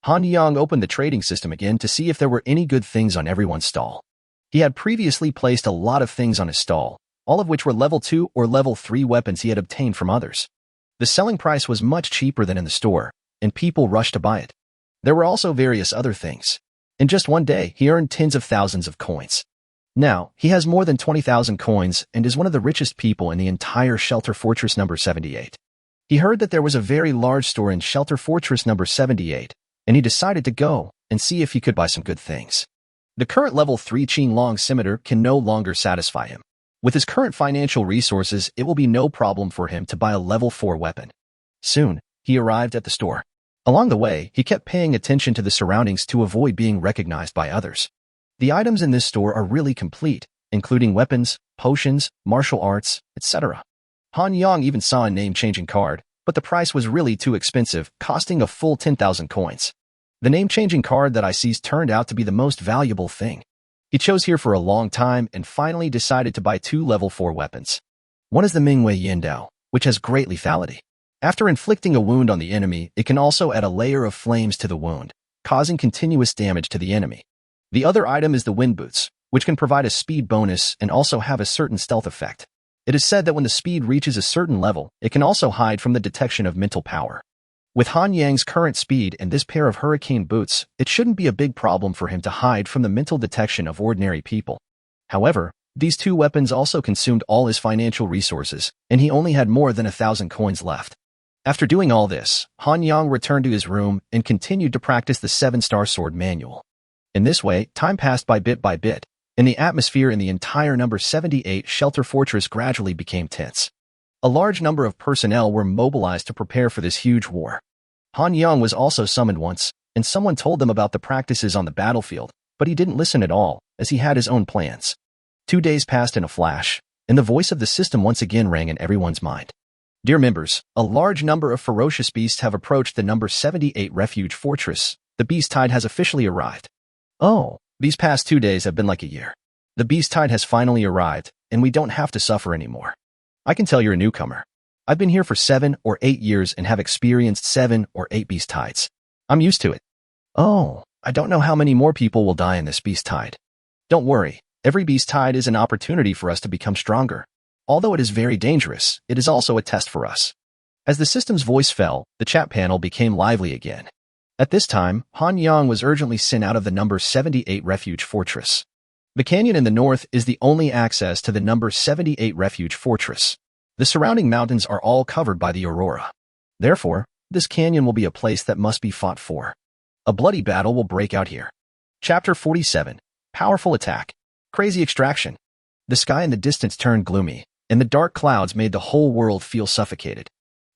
Han Yang opened the trading system again to see if there were any good things on everyone's stall. He had previously placed a lot of things on his stall, all of which were level 2 or level 3 weapons he had obtained from others. The selling price was much cheaper than in the store, and people rushed to buy it. There were also various other things. In just one day, he earned tens of thousands of coins. Now, he has more than 20,000 coins and is one of the richest people in the entire Shelter Fortress number 78. He heard that there was a very large store in Shelter Fortress number 78, and he decided to go and see if he could buy some good things. The current level 3 Qinglong scimitar can no longer satisfy him. With his current financial resources, it will be no problem for him to buy a level 4 weapon. Soon, he arrived at the store. Along the way, he kept paying attention to the surroundings to avoid being recognized by others. The items in this store are really complete, including weapons, potions, martial arts, etc. Han Yang even saw a name-changing card, but the price was really too expensive, costing a full 10,000 coins. The name-changing card that I seized turned out to be the most valuable thing. He chose here for a long time and finally decided to buy 2 level 4 weapons. One is the Mingwei Yindao, which has great lethality. After inflicting a wound on the enemy, it can also add a layer of flames to the wound, causing continuous damage to the enemy. The other item is the Wind Boots, which can provide a speed bonus and also have a certain stealth effect. It is said that when the speed reaches a certain level, it can also hide from the detection of mental power. With Han Yang's current speed and this pair of hurricane boots, it shouldn't be a big problem for him to hide from the mental detection of ordinary people. However, these 2 weapons also consumed all his financial resources, and he only had more than 1,000 coins left. After doing all this, Han Yang returned to his room and continued to practice the 7-star sword manual. In this way, time passed by bit, and the atmosphere in the entire number 78 Shelter Fortress gradually became tense. A large number of personnel were mobilized to prepare for this huge war. Han Yang was also summoned once, and someone told them about the practices on the battlefield, but he didn't listen at all, as he had his own plans. 2 days passed in a flash, and the voice of the system once again rang in everyone's mind. Dear members, a large number of ferocious beasts have approached the number 78 refuge fortress. The beast tide has officially arrived. Oh, these past 2 days have been like a year. The beast tide has finally arrived, and we don't have to suffer anymore. I can tell you're a newcomer. I've been here for 7 or 8 years and have experienced 7 or 8 beast tides. I'm used to it. Oh, I don't know how many more people will die in this beast tide. Don't worry, every beast tide is an opportunity for us to become stronger. Although it is very dangerous, it is also a test for us. As the system's voice fell, the chat panel became lively again. At this time, Han Yang was urgently sent out of the number 78 refuge fortress. The canyon in the north is the only access to the number 78 refuge fortress. The surrounding mountains are all covered by the aurora. Therefore, this canyon will be a place that must be fought for. A bloody battle will break out here. Chapter 47. Powerful Attack. Crazy Extraction. The sky in the distance turned gloomy, and the dark clouds made the whole world feel suffocated.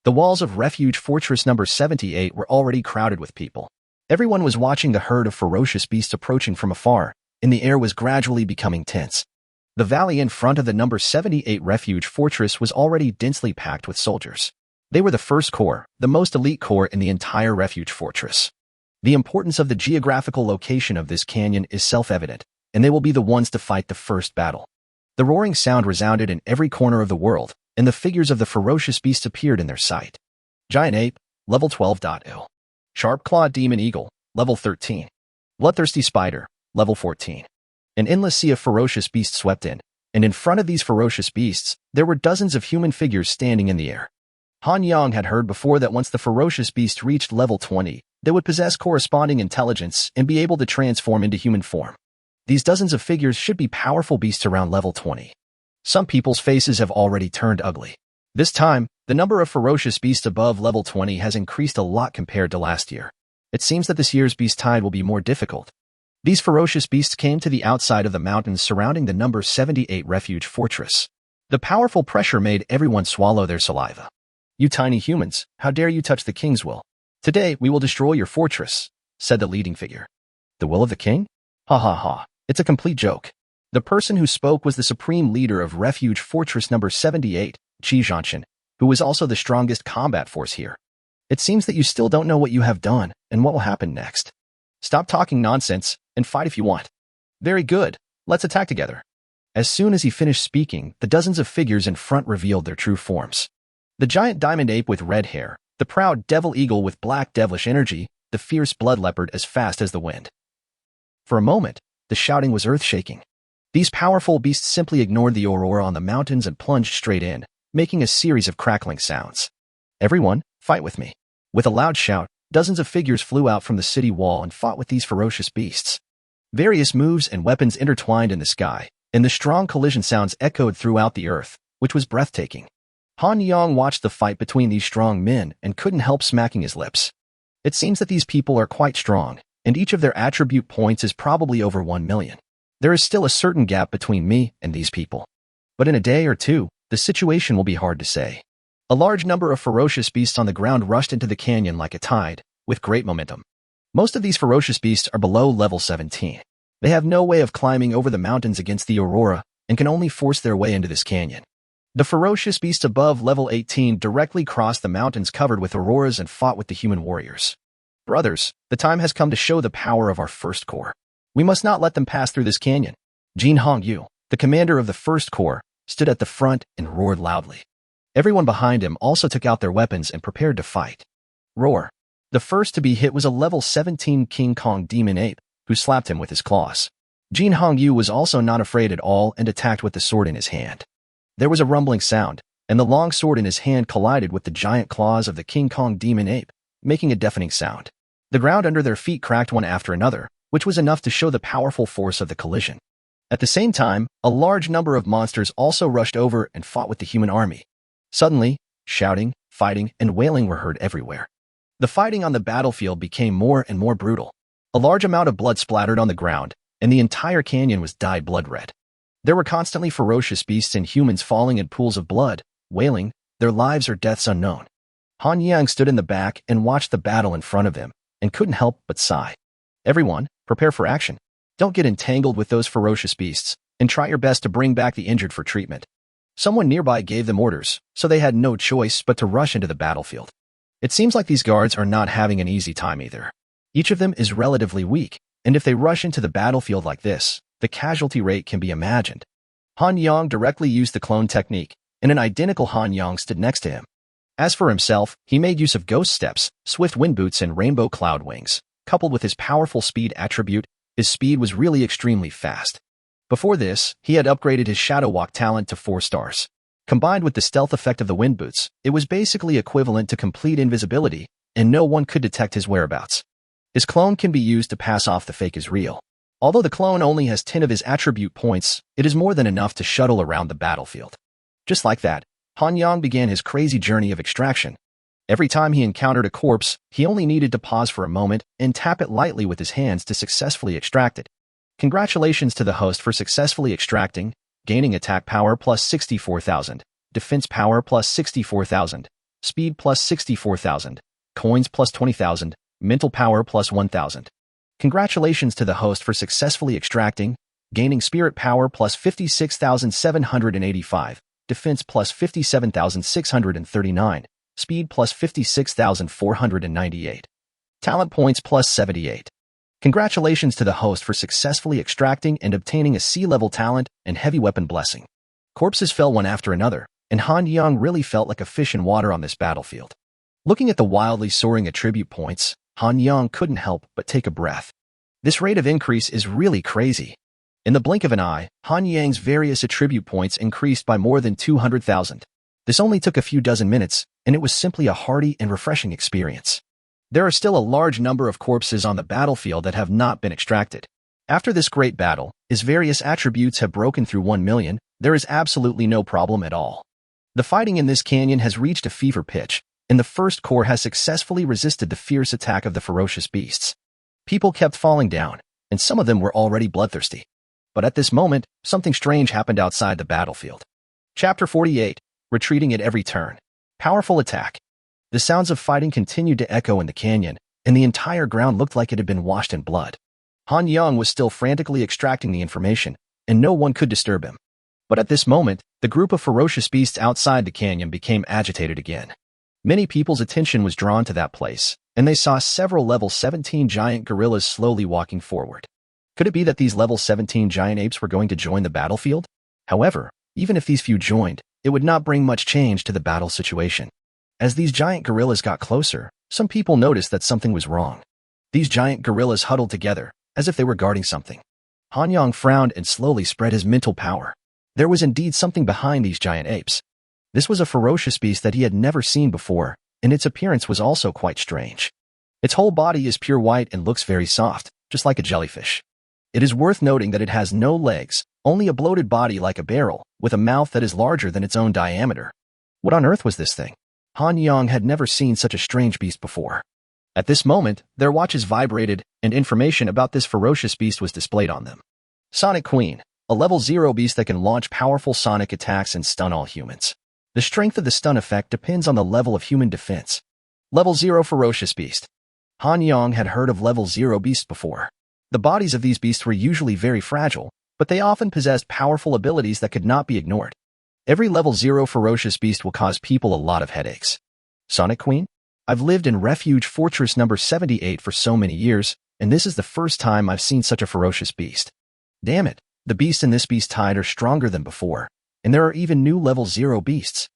The walls of Refuge Fortress number 78 were already crowded with people. Everyone was watching the herd of ferocious beasts approaching from afar, and the air was gradually becoming tense. The valley in front of the number 78 Refuge Fortress was already densely packed with soldiers. They were the first corps, the most elite corps in the entire Refuge Fortress. The importance of the geographical location of this canyon is self-evident, and they will be the ones to fight the first battle. The roaring sound resounded in every corner of the world, and the figures of the ferocious beasts appeared in their sight. Giant Ape, level 12.0. Sharp-clawed Demon Eagle, level 13. Bloodthirsty Spider, level 14. An endless sea of ferocious beasts swept in, and in front of these ferocious beasts, there were dozens of human figures standing in the air. Han Yang had heard before that once the ferocious beast reached level 20, they would possess corresponding intelligence and be able to transform into human form. These dozens of figures should be powerful beasts around level 20. Some people's faces have already turned ugly. This time, the number of ferocious beasts above level 20 has increased a lot compared to last year. It seems that this year's beast tide will be more difficult. These ferocious beasts came to the outside of the mountains surrounding the number 78 refuge fortress. The powerful pressure made everyone swallow their saliva. "You tiny humans, how dare you touch the king's will? Today we will destroy your fortress," said the leading figure. "The will of the king? Ha ha ha, it's a complete joke." The person who spoke was the supreme leader of refuge fortress number 78, Qi Zhanshan, who was also the strongest combat force here. "It seems that you still don't know what you have done and what will happen next. Stop talking nonsense and fight if you want." "Very good, let's attack together." As soon as he finished speaking, the dozens of figures in front revealed their true forms. The giant diamond ape with red hair, the proud devil eagle with black devilish energy, the fierce blood leopard as fast as the wind. For a moment, the shouting was earth-shaking. These powerful beasts simply ignored the aurora on the mountains and plunged straight in, making a series of crackling sounds. "Everyone, fight with me." With a loud shout, dozens of figures flew out from the city wall and fought with these ferocious beasts. Various moves and weapons intertwined in the sky, and the strong collision sounds echoed throughout the earth, which was breathtaking. Han Yang watched the fight between these strong men and couldn't help smacking his lips. It seems that these people are quite strong, and each of their attribute points is probably over 1 million. There is still a certain gap between me and these people. But in a day or two, the situation will be hard to say. A large number of ferocious beasts on the ground rushed into the canyon like a tide, with great momentum. Most of these ferocious beasts are below level 17. They have no way of climbing over the mountains against the aurora and can only force their way into this canyon. The ferocious beasts above level 18 directly crossed the mountains covered with auroras and fought with the human warriors. "Brothers, the time has come to show the power of our first corps. We must not let them pass through this canyon." Jin Hongyu, the commander of the first corps, stood at the front and roared loudly. Everyone behind him also took out their weapons and prepared to fight. Roar. The first to be hit was a level 17 King Kong demon ape, who slapped him with his claws. Jin Hongyu was also not afraid at all and attacked with the sword in his hand. There was a rumbling sound, and the long sword in his hand collided with the giant claws of the King Kong demon ape, making a deafening sound. The ground under their feet cracked one after another, which was enough to show the powerful force of the collision. At the same time, a large number of monsters also rushed over and fought with the human army. Suddenly, shouting, fighting, and wailing were heard everywhere. The fighting on the battlefield became more and more brutal. A large amount of blood splattered on the ground, and the entire canyon was dyed blood red. There were constantly ferocious beasts and humans falling in pools of blood, wailing, their lives or deaths unknown. Han Yang stood in the back and watched the battle in front of him, and couldn't help but sigh. "Everyone, prepare for action. Don't get entangled with those ferocious beasts, and try your best to bring back the injured for treatment." Someone nearby gave them orders, so they had no choice but to rush into the battlefield. It seems like these guards are not having an easy time either. Each of them is relatively weak, and if they rush into the battlefield like this, the casualty rate can be imagined. Han Yang directly used the clone technique, and an identical Han Yang stood next to him. As for himself, he made use of ghost steps, swift wind boots, and rainbow cloud wings. Coupled with his powerful speed attribute, his speed was really extremely fast. Before this, he had upgraded his shadow walk talent to 4 stars. Combined with the stealth effect of the wind boots, it was basically equivalent to complete invisibility, and no one could detect his whereabouts. His clone can be used to pass off the fake as real. Although the clone only has 10 of his attribute points, it is more than enough to shuttle around the battlefield. Just like that, Han Yang began his crazy journey of extraction. Every time he encountered a corpse, he only needed to pause for a moment and tap it lightly with his hands to successfully extract it. Congratulations to the host for successfully extracting, gaining attack power plus 64,000, defense power plus 64,000, speed plus 64,000, coins plus 20,000, mental power plus 1,000. Congratulations to the host for successfully extracting, gaining spirit power plus 56,785, defense plus 57,639, speed plus 56,498, talent points plus 78. Congratulations to the host for successfully extracting and obtaining a sea-level talent and heavy weapon blessing. Corpses fell one after another, and Han Yang really felt like a fish in water on this battlefield. Looking at the wildly soaring attribute points, Han Yang couldn't help but take a breath. This rate of increase is really crazy. In the blink of an eye, Han Yang's various attribute points increased by more than 200,000. This only took a few dozen minutes, and it was simply a hearty and refreshing experience. There are still a large number of corpses on the battlefield that have not been extracted. After this great battle, his various attributes have broken through 1 million, There is absolutely no problem at all. The fighting in this canyon has reached a fever pitch, and the first corps has successfully resisted the fierce attack of the ferocious beasts. People kept falling down, and some of them were already bloodthirsty. But at this moment, something strange happened outside the battlefield. Chapter 48, Retreating at Every Turn. Powerful attack. The sounds of fighting continued to echo in the canyon, and the entire ground looked like it had been washed in blood. Han Yang was still frantically extracting the information, and no one could disturb him. But at this moment, the group of ferocious beasts outside the canyon became agitated again. Many people's attention was drawn to that place, and they saw several level 17 giant gorillas slowly walking forward. Could it be that these level 17 giant apes were going to join the battlefield? However, even if these few joined, it would not bring much change to the battle situation. As these giant gorillas got closer, some people noticed that something was wrong. These giant gorillas huddled together, as if they were guarding something. Han Yang frowned and slowly spread his mental power. There was indeed something behind these giant apes. This was a ferocious beast that he had never seen before, and its appearance was also quite strange. Its whole body is pure white and looks very soft, just like a jellyfish. It is worth noting that it has no legs, only a bloated body like a barrel, with a mouth that is larger than its own diameter. What on earth was this thing? Han Yang had never seen such a strange beast before. At this moment, their watches vibrated, and information about this ferocious beast was displayed on them. Sonic Queen, a level 0 beast that can launch powerful sonic attacks and stun all humans. The strength of the stun effect depends on the level of human defense. Level 0 Ferocious Beast. Han Yang had heard of level 0 beasts before. The bodies of these beasts were usually very fragile, but they often possessed powerful abilities that could not be ignored. Every level 0 ferocious beast will cause people a lot of headaches. Sonic Queen? I've lived in Refuge Fortress number 78 for so many years, and this is the first time I've seen such a ferocious beast. Damn it, the beasts in this beast tide are stronger than before, and there are even new level 0 beasts.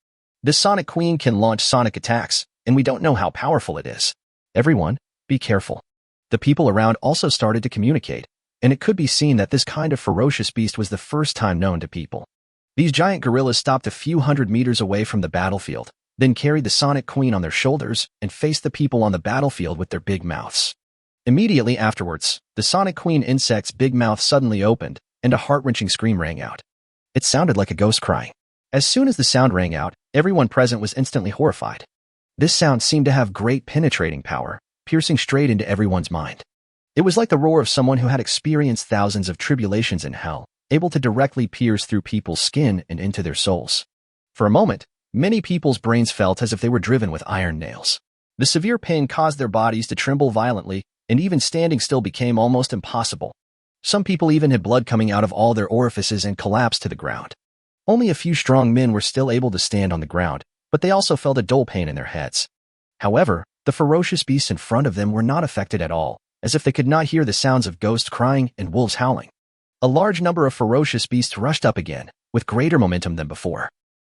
This Sonic Queen can launch sonic attacks, and we don't know how powerful it is. Everyone, be careful. The people around also started to communicate, and it could be seen that this kind of ferocious beast was the first time known to people. These giant gorillas stopped a few hundred meters away from the battlefield, then carried the Sonic Queen on their shoulders and faced the people on the battlefield with their big mouths. Immediately afterwards, the Sonic Queen insect's big mouth suddenly opened, and a heart-wrenching scream rang out. It sounded like a ghost crying. As soon as the sound rang out, everyone present was instantly horrified. This sound seemed to have great penetrating power, piercing straight into everyone's mind. It was like the roar of someone who had experienced thousands of tribulations in hell, able to directly pierce through people's skin and into their souls. For a moment, many people's brains felt as if they were driven with iron nails. The severe pain caused their bodies to tremble violently, and even standing still became almost impossible. Some people even had blood coming out of all their orifices and collapsed to the ground. Only a few strong men were still able to stand on the ground, but they also felt a dull pain in their heads. However, the ferocious beasts in front of them were not affected at all, as if they could not hear the sounds of ghosts crying and wolves howling. A large number of ferocious beasts rushed up again, with greater momentum than before.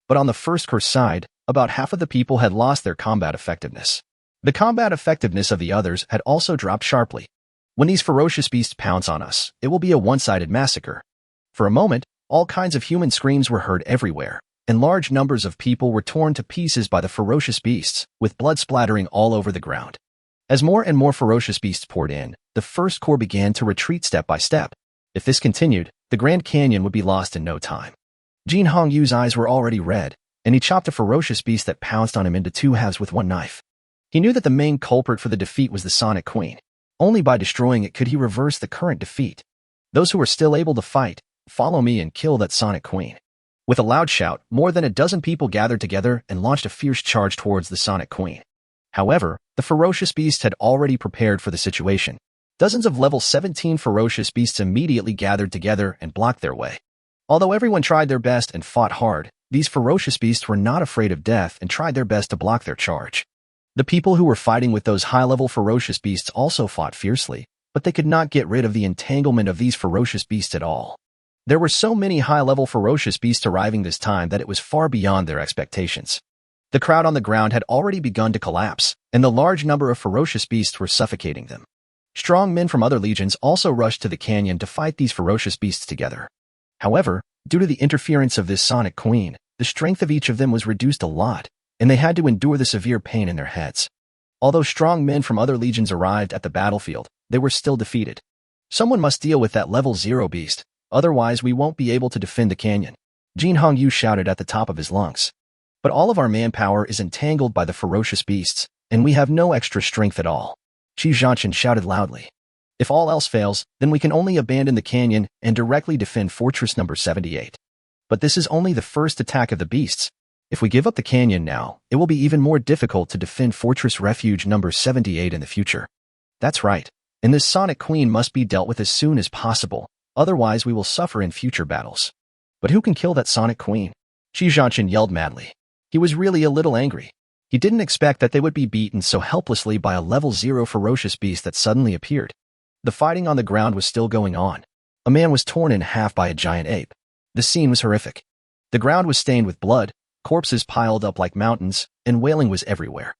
But on the first course side, about half of the people had lost their combat effectiveness. The combat effectiveness of the others had also dropped sharply. When these ferocious beasts pounce on us, it will be a one-sided massacre. For a moment, all kinds of human screams were heard everywhere, and large numbers of people were torn to pieces by the ferocious beasts, with blood splattering all over the ground. As more and more ferocious beasts poured in, the first corps began to retreat step by step. If this continued, the Grand Canyon would be lost in no time. Jin Hongyu's eyes were already red, and he chopped a ferocious beast that pounced on him into two halves with one knife. He knew that the main culprit for the defeat was the Sonic Queen. Only by destroying it could he reverse the current defeat. Those who were still able to fight, follow me and kill that Sonic Queen. With a loud shout, more than a dozen people gathered together and launched a fierce charge towards the Sonic Queen. However, the ferocious beast had already prepared for the situation. Dozens of level 17 ferocious beasts immediately gathered together and blocked their way. Although everyone tried their best and fought hard, these ferocious beasts were not afraid of death and tried their best to block their charge. The people who were fighting with those high-level ferocious beasts also fought fiercely, but they could not get rid of the entanglement of these ferocious beasts at all. There were so many high-level ferocious beasts arriving this time that it was far beyond their expectations. The crowd on the ground had already begun to collapse, and the large number of ferocious beasts were suffocating them. Strong men from other legions also rushed to the canyon to fight these ferocious beasts together. However, due to the interference of this Sonic Queen, the strength of each of them was reduced a lot, and they had to endure the severe pain in their heads. Although strong men from other legions arrived at the battlefield, they were still defeated. Someone must deal with that level 0 beast, otherwise we won't be able to defend the canyon. Jin Hongyu shouted at the top of his lungs. But all of our manpower is entangled by the ferocious beasts, and we have no extra strength at all. Qi Zhanshan shouted loudly. If all else fails, then we can only abandon the canyon and directly defend fortress number 78. But this is only the first attack of the beasts. If we give up the canyon now, it will be even more difficult to defend fortress refuge number 78 in the future. That's right, and this Sonic Queen must be dealt with as soon as possible, otherwise we will suffer in future battles. But who can kill that Sonic Queen? Qi Zhanshan yelled madly. He was really a little angry. He didn't expect that they would be beaten so helplessly by a level 0 ferocious beast that suddenly appeared. The fighting on the ground was still going on. A man was torn in half by a giant ape. The scene was horrific. The ground was stained with blood, corpses piled up like mountains, and wailing was everywhere.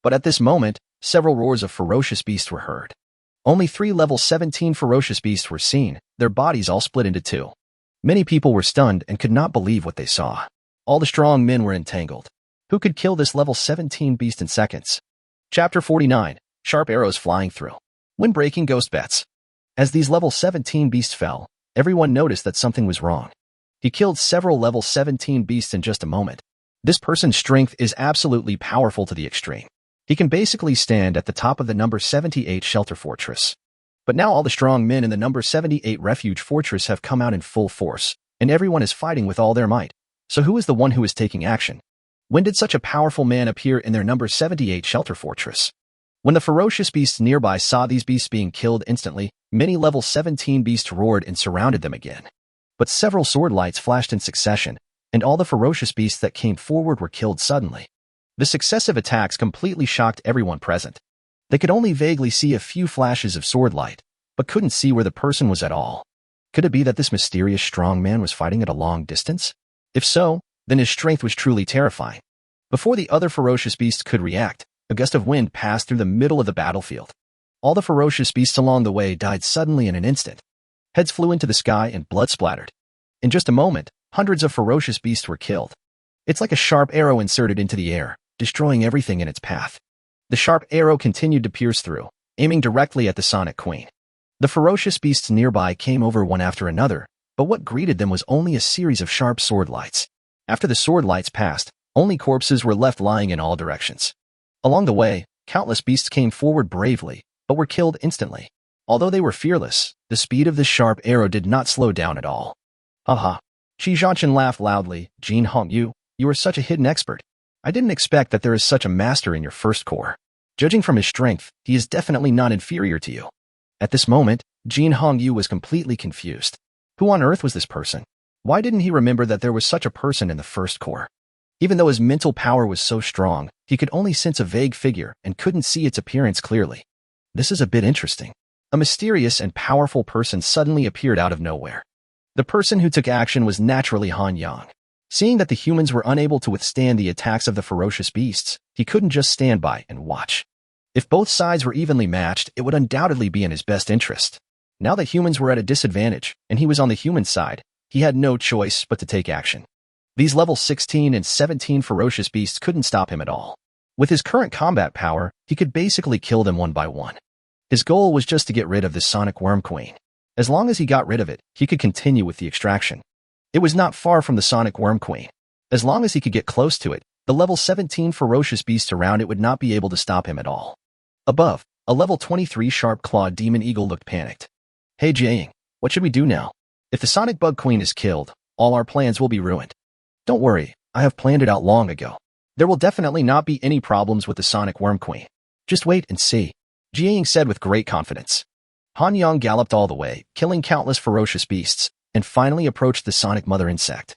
But at this moment, several roars of ferocious beasts were heard. Only 3 level 17 ferocious beasts were seen, their bodies all split into 2. Many people were stunned and could not believe what they saw. All the strong men were entangled. Who could kill this level 17 beast in seconds? Chapter 49, Sharp Arrows Flying Through. Wind-breaking ghost bats. As these level 17 beasts fell, everyone noticed that something was wrong. He killed several level 17 beasts in just a moment. This person's strength is absolutely powerful to the extreme. He can basically stand at the top of the number 78 shelter fortress. But now all the strong men in the number 78 refuge fortress have come out in full force, and everyone is fighting with all their might. So who is the one who is taking action? When did such a powerful man appear in their number 78 shelter fortress? When the ferocious beasts nearby saw these beasts being killed instantly, many level 17 beasts roared and surrounded them again. But several sword lights flashed in succession, and all the ferocious beasts that came forward were killed suddenly. The successive attacks completely shocked everyone present. They could only vaguely see a few flashes of sword light, but couldn't see where the person was at all. Could it be that this mysterious strong man was fighting at a long distance? If so, then his strength was truly terrifying. Before the other ferocious beasts could react, a gust of wind passed through the middle of the battlefield. All the ferocious beasts along the way died suddenly in an instant. Heads flew into the sky and blood splattered. In just a moment, hundreds of ferocious beasts were killed. It's like a sharp arrow inserted into the air, destroying everything in its path. The sharp arrow continued to pierce through, aiming directly at the Sonic Queen. The ferocious beasts nearby came over one after another, but what greeted them was only a series of sharp sword lights. After the sword lights passed, only corpses were left lying in all directions. Along the way, countless beasts came forward bravely, but were killed instantly. Although they were fearless, the speed of this sharp arrow did not slow down at all. Haha. Qi Zhanshan laughed loudly. Jin Hongyu, you are such a hidden expert. I didn't expect that there is such a master in your first corps. Judging from his strength, he is definitely not inferior to you. At this moment, Jin Hongyu was completely confused. Who on earth was this person? Why didn't he remember that there was such a person in the first corps? Even though his mental power was so strong, he could only sense a vague figure and couldn't see its appearance clearly. This is a bit interesting. A mysterious and powerful person suddenly appeared out of nowhere. The person who took action was naturally Han Yang. Seeing that the humans were unable to withstand the attacks of the ferocious beasts, he couldn't just stand by and watch. If both sides were evenly matched, it would undoubtedly be in his best interest. Now that humans were at a disadvantage, and he was on the human side, he had no choice but to take action. These level 16 and 17 ferocious beasts couldn't stop him at all. With his current combat power, he could basically kill them one by one. His goal was just to get rid of the Sonic Worm Queen. As long as he got rid of it, he could continue with the extraction. It was not far from the Sonic Worm Queen. As long as he could get close to it, the level 17 ferocious beasts around it would not be able to stop him at all. Above, a level 23 sharp-clawed demon eagle looked panicked. Hey Jiaying, what should we do now? If the Sonic Bug Queen is killed, all our plans will be ruined. Don't worry, I have planned it out long ago. There will definitely not be any problems with the Sonic Worm Queen. Just wait and see, Jiaying said with great confidence. Han Yang galloped all the way, killing countless ferocious beasts, and finally approached the Sonic Mother Insect.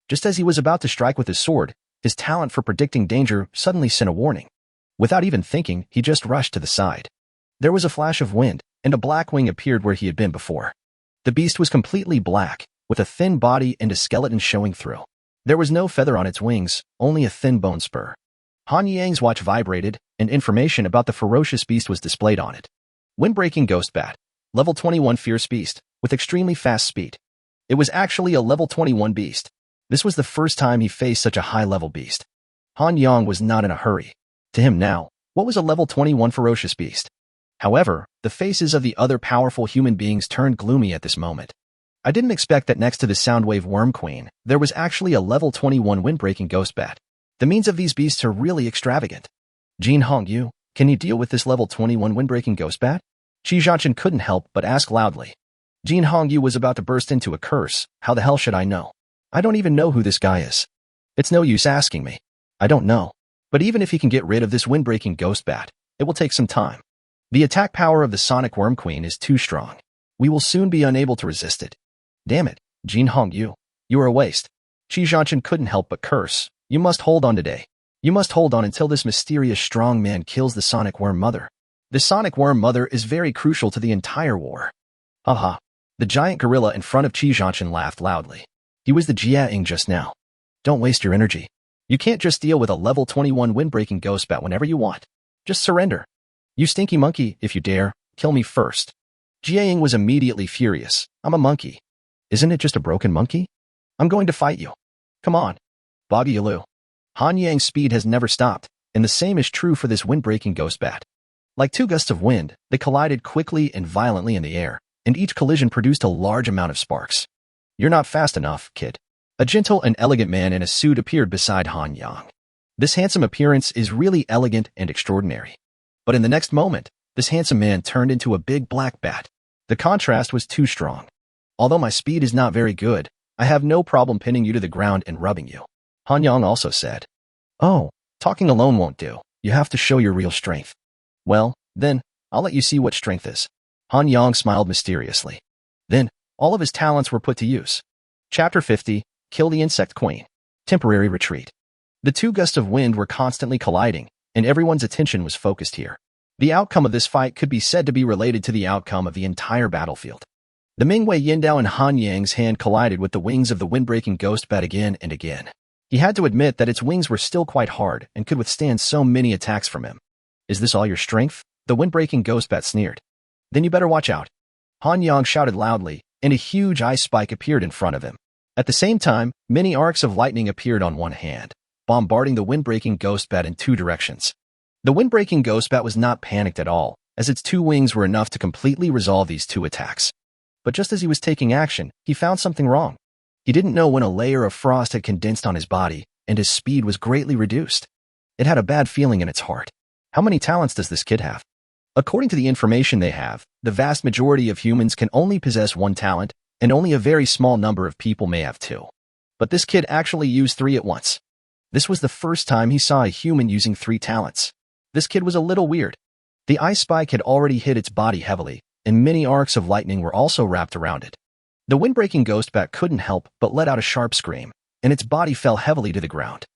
Just as he was about to strike with his sword, his talent for predicting danger suddenly sent a warning. Without even thinking, he just rushed to the side. There was a flash of wind, and a black wing appeared where he had been before. The beast was completely black, with a thin body and a skeleton showing through. There was no feather on its wings, only a thin bone spur. Han Yang's watch vibrated, and information about the ferocious beast was displayed on it. Wind-breaking ghost bat. Level 21 fierce beast, with extremely fast speed. It was actually a level 21 beast. This was the first time he faced such a high-level beast. Han Yang was not in a hurry. To him now, what was a level 21 ferocious beast? However, the faces of the other powerful human beings turned gloomy at this moment. I didn't expect that next to the Soundwave Worm Queen, there was actually a level 21 windbreaking ghost bat. The means of these beasts are really extravagant. Jin Hongyu, can you deal with this level 21 windbreaking ghost bat? Qi Zhanchen couldn't help but ask loudly. Jin Hongyu was about to burst into a curse. How the hell should I know? I don't even know who this guy is. It's no use asking me. I don't know. But even if he can get rid of this windbreaking ghost bat, it will take some time. The attack power of the Sonic Worm Queen is too strong. We will soon be unable to resist it. Damn it, Jin Hongyu. You are a waste. Qi Zhanchen couldn't help but curse. You must hold on today. You must hold on until this mysterious strong man kills the Sonic Worm Mother. The Sonic Worm Mother is very crucial to the entire war. Haha. The giant gorilla in front of Qi Zhanchen laughed loudly. He was the Jiaing just now. Don't waste your energy. You can't just deal with a level 21 windbreaking ghost bat whenever you want. Just surrender. You stinky monkey, if you dare, kill me first. Jiaing was immediately furious. I'm a monkey. Isn't it just a broken monkey? I'm going to fight you. Come on. Boggy Yalu. Han Yang's speed has never stopped, and the same is true for this windbreaking ghost bat. Like two gusts of wind, they collided quickly and violently in the air, and each collision produced a large amount of sparks. You're not fast enough, kid. A gentle and elegant man in a suit appeared beside Han Yang. This handsome appearance is really elegant and extraordinary. But in the next moment, this handsome man turned into a big black bat. The contrast was too strong. Although my speed is not very good, I have no problem pinning you to the ground and rubbing you. Han Yang also said. Oh, talking alone won't do. You have to show your real strength. Well, then, I'll let you see what strength is. Han Yang smiled mysteriously. Then, all of his talents were put to use. Chapter 50, Kill the Insect Queen. Temporary Retreat. The two gusts of wind were constantly colliding, and everyone's attention was focused here. The outcome of this fight could be said to be related to the outcome of the entire battlefield. The Mingwei Yindao and Han Yang's hand collided with the wings of the windbreaking ghost bat again and again. He had to admit that its wings were still quite hard and could withstand so many attacks from him. Is this all your strength? The windbreaking ghost bat sneered. Then you better watch out. Han Yang shouted loudly, and a huge ice spike appeared in front of him. At the same time, many arcs of lightning appeared on one hand, bombarding the windbreaking ghost bat in two directions. The windbreaking ghost bat was not panicked at all, as its two wings were enough to completely resolve these two attacks. But just as he was taking action, he found something wrong. He didn't know when a layer of frost had condensed on his body, and his speed was greatly reduced. It had a bad feeling in its heart. How many talents does this kid have? According to the information they have, the vast majority of humans can only possess one talent, and only a very small number of people may have two. But this kid actually used three at once. This was the first time he saw a human using three talents. This kid was a little weird. The ice spike had already hit its body heavily, and many arcs of lightning were also wrapped around it. The windbreaking ghost bat couldn't help but let out a sharp scream, and its body fell heavily to the ground.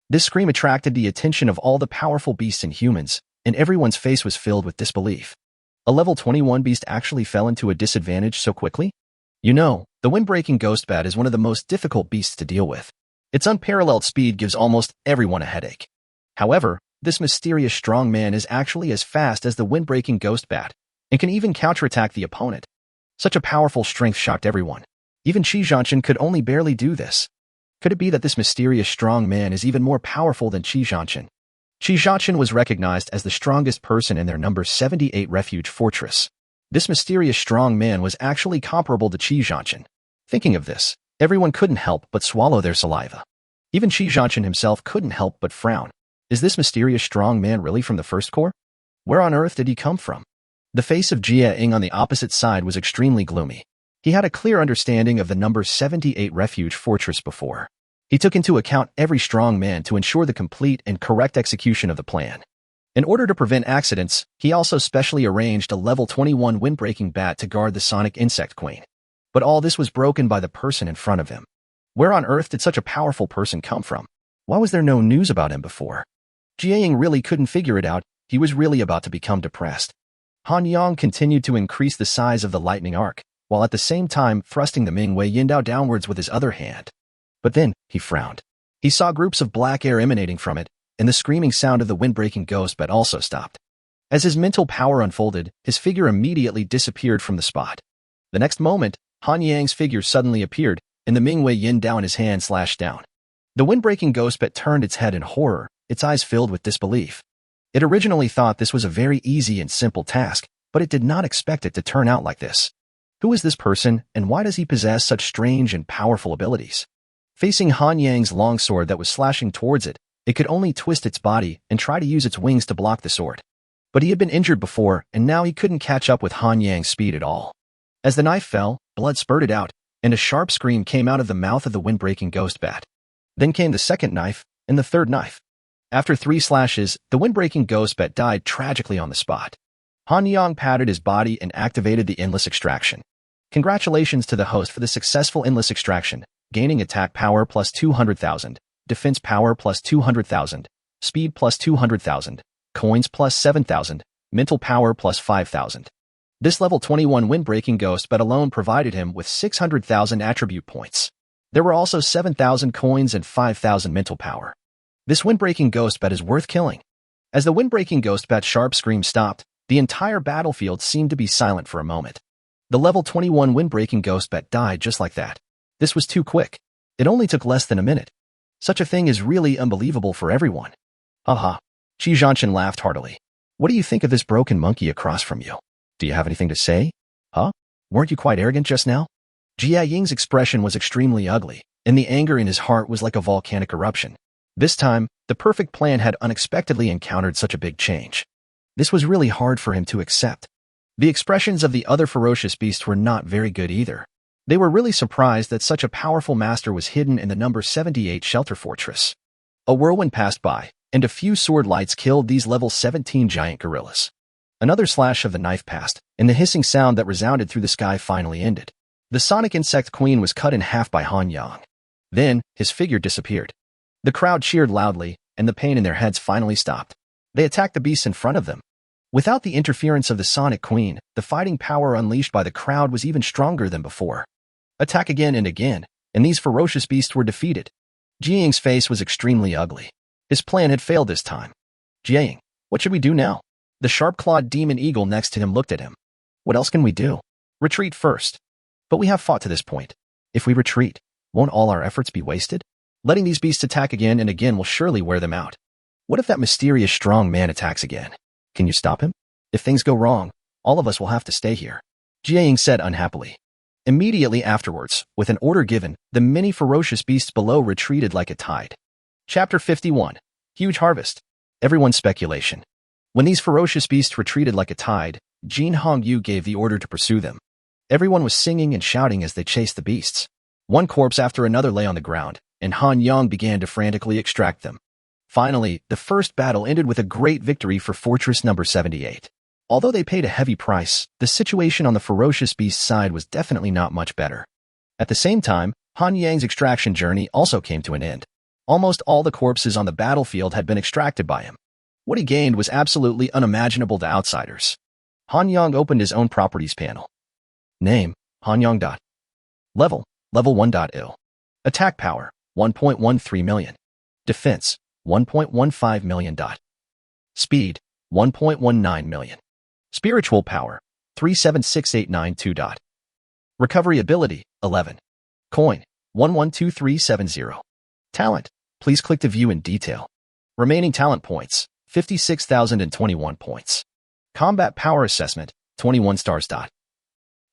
This scream attracted the attention of all the powerful beasts and humans, and everyone's face was filled with disbelief. A level 21 beast actually fell into a disadvantage so quickly? You know, the windbreaking ghost bat is one of the most difficult beasts to deal with. Its unparalleled speed gives almost everyone a headache. However, this mysterious strong man is actually as fast as the windbreaking ghost bat, and can even counterattack the opponent. Such a powerful strength shocked everyone. Even Qi Zhanchen could only barely do this. Could it be that this mysterious strong man is even more powerful than Qi Zhanchen? Qi Zhanchen was recognized as the strongest person in their number 78 refuge fortress. This mysterious strong man was actually comparable to Qi Zhanchen. Thinking of this, everyone couldn't help but swallow their saliva. Even Qi Zhanchen himself couldn't help but frown. Is this mysterious strong man really from the first corps? Where on earth did he come from? The face of Jia Ying on the opposite side was extremely gloomy. He had a clear understanding of the number 78 refuge fortress before. He took into account every strong man to ensure the complete and correct execution of the plan. In order to prevent accidents, he also specially arranged a level 21 windbreaking bat to guard the Sonic Insect Queen. But all this was broken by the person in front of him. Where on earth did such a powerful person come from? Why was there no news about him before? Jia Ying really couldn't figure it out. He was really about to become depressed. Han Yang continued to increase the size of the lightning arc, while at the same time thrusting the Mingwei Yindao downwards with his other hand. But then, he frowned. He saw groups of black air emanating from it, and the screaming sound of the windbreaking ghost bat also stopped. As his mental power unfolded, his figure immediately disappeared from the spot. The next moment, Han Yang's figure suddenly appeared, and the Mingwei Yindao in his hand slashed down. The windbreaking ghost bat turned its head in horror, its eyes filled with disbelief. It originally thought this was a very easy and simple task, but it did not expect it to turn out like this. Who is this person, and why does he possess such strange and powerful abilities? Facing Han Yang's longsword that was slashing towards it, it could only twist its body and try to use its wings to block the sword. But he had been injured before, and now he couldn't catch up with Han Yang's speed at all. As the knife fell, blood spurted out, and a sharp scream came out of the mouth of the wind-breaking ghost bat. Then came the second knife, and the third knife. After 3 slashes, the wind-breaking ghost bat died tragically on the spot. Han Yang patted his body and activated the endless extraction. Congratulations to the host for the successful endless extraction, gaining attack power plus 200,000, defense power plus 200,000, speed plus 200,000, coins plus 7,000, mental power plus 5,000. This level 21 wind-breaking ghost bat alone provided him with 600,000 attribute points. There were also 7,000 coins and 5,000 mental power. This wind-breaking ghost bat is worth killing. As the wind-breaking ghost bat's sharp scream stopped, the entire battlefield seemed to be silent for a moment. The level 21 wind-breaking ghost bat died just like that. This was too quick. It only took less than a minute. Such a thing is really unbelievable for everyone. Haha. Qi Zhanshan laughed heartily. What do you think of this broken monkey across from you? Do you have anything to say? Huh? Weren't you quite arrogant just now? Jia Ying's expression was extremely ugly, and the anger in his heart was like a volcanic eruption. This time, the perfect plan had unexpectedly encountered such a big change. This was really hard for him to accept. The expressions of the other ferocious beasts were not very good either. They were really surprised that such a powerful master was hidden in the number 78 shelter fortress. A whirlwind passed by, and a few sword lights killed these level 17 giant gorillas. Another slash of the knife passed, and the hissing sound that resounded through the sky finally ended. The sonic insect queen was cut in half by Han Yang. Then, his figure disappeared. The crowd cheered loudly, and the pain in their heads finally stopped. They attacked the beasts in front of them. Without the interference of the Sonic Queen, the fighting power unleashed by the crowd was even stronger than before. Attack again and again, and these ferocious beasts were defeated. Jiang's face was extremely ugly. His plan had failed this time. Jiang, what should we do now? The sharp-clawed demon eagle next to him looked at him. What else can we do? Retreat first. But we have fought to this point. If we retreat, won't all our efforts be wasted? Letting these beasts attack again and again will surely wear them out. What if that mysterious strong man attacks again? Can you stop him? If things go wrong, all of us will have to stay here. Jiang said unhappily. Immediately afterwards, with an order given, the many ferocious beasts below retreated like a tide. Chapter 51. Huge Harvest. Everyone's speculation. When these ferocious beasts retreated like a tide, Jin Hongyu gave the order to pursue them. Everyone was singing and shouting as they chased the beasts. One corpse after another lay on the ground, and Han Yang began to frantically extract them. Finally, the first battle ended with a great victory for Fortress number 78. Although they paid a heavy price, the situation on the ferocious beast side was definitely not much better. At the same time, Han Yang's extraction journey also came to an end. Almost all the corpses on the battlefield had been extracted by him. What he gained was absolutely unimaginable to outsiders. Han Yang opened his own properties panel. Name, Han Yang. Level 1.0. Attack power, 1.13 million. Defense, 1.15 million. Speed, 1.19 million. Spiritual power, 376892. Recovery ability, 11. Coin, 112370. Talent, please click to view in detail. Remaining talent points, 56,021 points. Combat power assessment, 21 stars.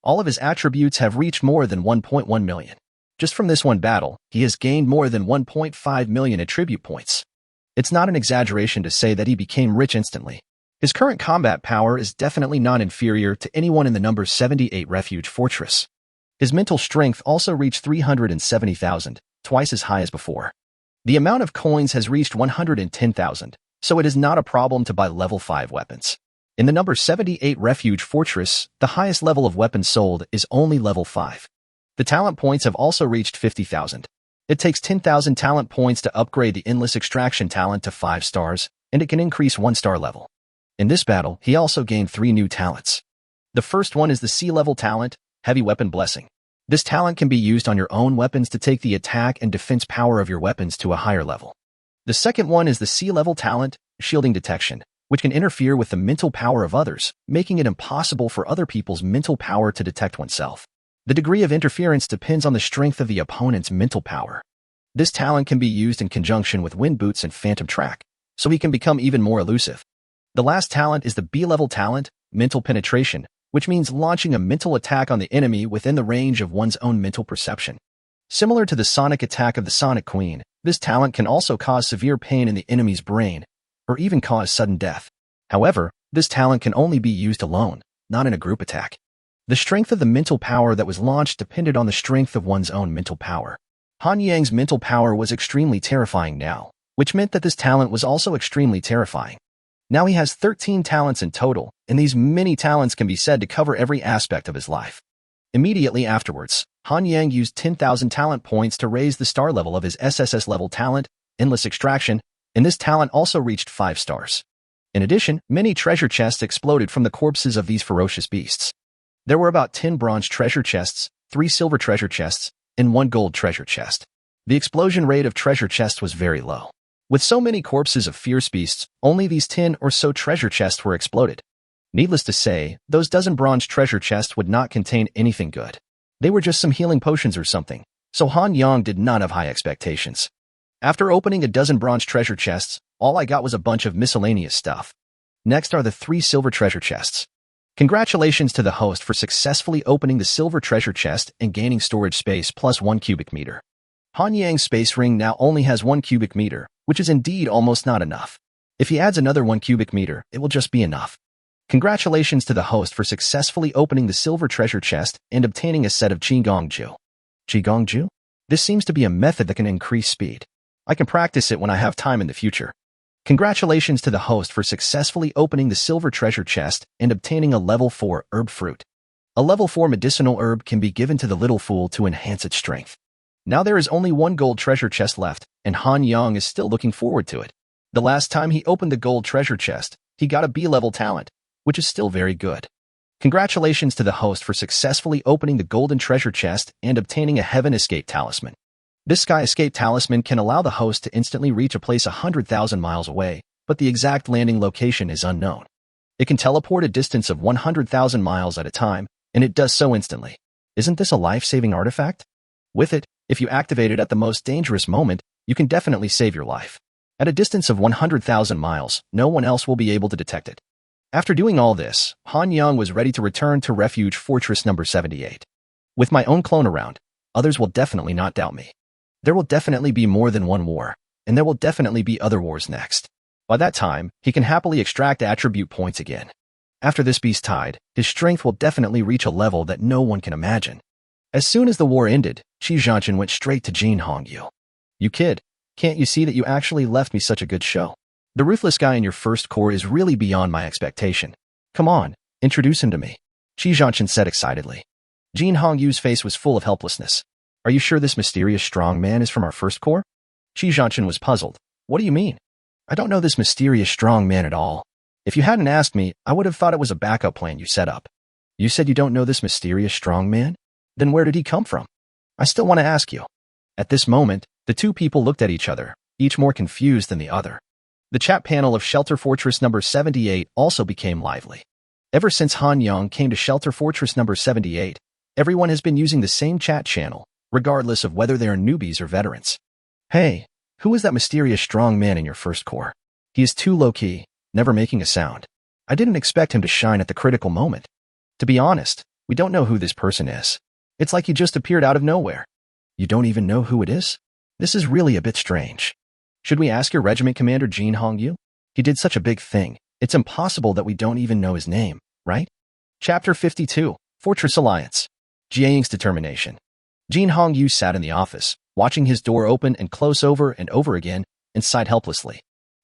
All of his attributes have reached more than 1.1 million. Just from this one battle, he has gained more than 1.5 million attribute points. It's not an exaggeration to say that he became rich instantly. His current combat power is definitely not inferior to anyone in the number 78 Refuge Fortress. His mental strength also reached 370,000, twice as high as before. The amount of coins has reached 110,000, so it is not a problem to buy level 5 weapons. In the number 78 Refuge Fortress, the highest level of weapons sold is only level 5. The talent points have also reached 50,000. It takes 10,000 talent points to upgrade the Endless Extraction talent to 5 stars, and it can increase 1 star level. In this battle, he also gained 3 new talents. The first one is the C-level talent, Heavy Weapon Blessing. This talent can be used on your own weapons to take the attack and defense power of your weapons to a higher level. The second one is the C-level talent, Shielding Detection, which can interfere with the mental power of others, making it impossible for other people's mental power to detect oneself. The degree of interference depends on the strength of the opponent's mental power. This talent can be used in conjunction with Wind Boots and Phantom Track, so he can become even more elusive. The last talent is the B-level talent, Mental Penetration, which means launching a mental attack on the enemy within the range of one's own mental perception. Similar to the sonic attack of the Sonic Queen, this talent can also cause severe pain in the enemy's brain, or even cause sudden death. However, this talent can only be used alone, not in a group attack. The strength of the mental power that was launched depended on the strength of one's own mental power. Han Yang's mental power was extremely terrifying now, which meant that this talent was also extremely terrifying. Now he has 13 talents in total, and these many talents can be said to cover every aspect of his life. Immediately afterwards, Han Yang used 10,000 talent points to raise the star level of his SSS-level talent, Endless Extraction, and this talent also reached 5 stars. In addition, many treasure chests exploded from the corpses of these ferocious beasts. There were about 10 bronze treasure chests, 3 silver treasure chests, and 1 gold treasure chest. The explosion rate of treasure chests was very low. With so many corpses of fierce beasts, only these 10 or so treasure chests were exploded. Needless to say, those dozen bronze treasure chests would not contain anything good. They were just some healing potions or something, so Han Yang did not have high expectations. After opening a dozen bronze treasure chests, all I got was a bunch of miscellaneous stuff. Next are the 3 silver treasure chests. Congratulations to the host for successfully opening the silver treasure chest and gaining storage space plus 1 cubic meter. Han Yang's space ring now only has 1 cubic meter, which is indeed almost not enough. If he adds another 1 cubic meter, it will just be enough. Congratulations to the host for successfully opening the silver treasure chest and obtaining a set of Qigongju. Qigongju? This seems to be a method that can increase speed. I can practice it when I have time in the future. Congratulations to the host for successfully opening the silver treasure chest and obtaining a level 4 herb fruit. A level 4 medicinal herb can be given to the little fool to enhance its strength. Now there is only 1 gold treasure chest left, and Han Yang is still looking forward to it. The last time he opened the gold treasure chest, he got a B-level talent, which is still very good. Congratulations to the host for successfully opening the golden treasure chest and obtaining a Heaven Escape Talisman. This Sky Escape Talisman can allow the host to instantly reach a place 100,000 miles away, but the exact landing location is unknown. It can teleport a distance of 100,000 miles at a time, and it does so instantly. Isn't this a life-saving artifact? With it, if you activate it at the most dangerous moment, you can definitely save your life. At a distance of 100,000 miles, no one else will be able to detect it. After doing all this, Han Yang was ready to return to Refuge Fortress number 78. With my own clone around, others will definitely not doubt me. There will definitely be more than one war, and there will definitely be other wars next. By that time, he can happily extract attribute points again. After this beast tide, his strength will definitely reach a level that no one can imagine. As soon as the war ended, Qi Zhanshan went straight to Jin Hongyu. You kid, can't you see that you actually left me such a good show? The ruthless guy in your first corps is really beyond my expectation. Come on, introduce him to me. Qi Zhanshan said excitedly. Jin Hongyu's face was full of helplessness. Are you sure this mysterious strong man is from our first corps? Qi Zhanshan was puzzled. What do you mean? I don't know this mysterious strong man at all. If you hadn't asked me, I would have thought it was a backup plan you set up. You said you don't know this mysterious strong man? Then where did he come from? I still want to ask you. At this moment, the two people looked at each other, each more confused than the other. The chat panel of Shelter Fortress number 78 also became lively. Ever since Han Yang came to Shelter Fortress number 78, everyone has been using the same chat channel, regardless of whether they are newbies or veterans. Hey, who is that mysterious strong man in your first corps? He is too low-key, never making a sound. I didn't expect him to shine at the critical moment. To be honest, we don't know who this person is. It's like he just appeared out of nowhere. You don't even know who it is? This is really a bit strange. Should we ask your regiment commander Jin Hongyu? He did such a big thing. It's impossible that we don't even know his name, right? Chapter 52, Fortress Alliance. Jiaying's Determination. Jin Hongyu sat in the office, watching his door open and close over and over again, and sighed helplessly.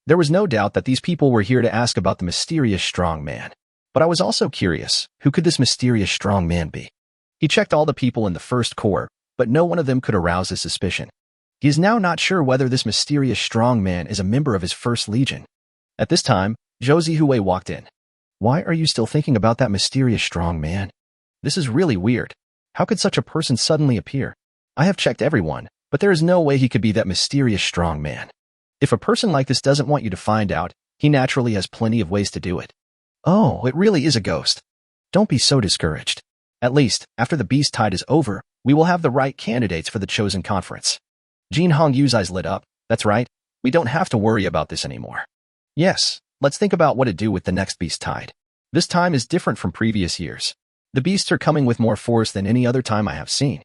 There was no doubt that these people were here to ask about the mysterious strong man. But I was also curious, who could this mysterious strong man be? He checked all the people in the first corps, but no one of them could arouse his suspicion. He is now not sure whether this mysterious strong man is a member of his first legion. At this time, Zhou Zihui walked in. Why are you still thinking about that mysterious strong man? This is really weird. How could such a person suddenly appear? I have checked everyone, but there is no way he could be that mysterious strong man. If a person like this doesn't want you to find out, he naturally has plenty of ways to do it. Oh, it really is a ghost. Don't be so discouraged. At least, after the beast tide is over, we will have the right candidates for the chosen conference. Jin Hongyu's eyes lit up. That's right. We don't have to worry about this anymore. Yes, let's think about what to do with the next beast tide. This time is different from previous years. The beasts are coming with more force than any other time I have seen.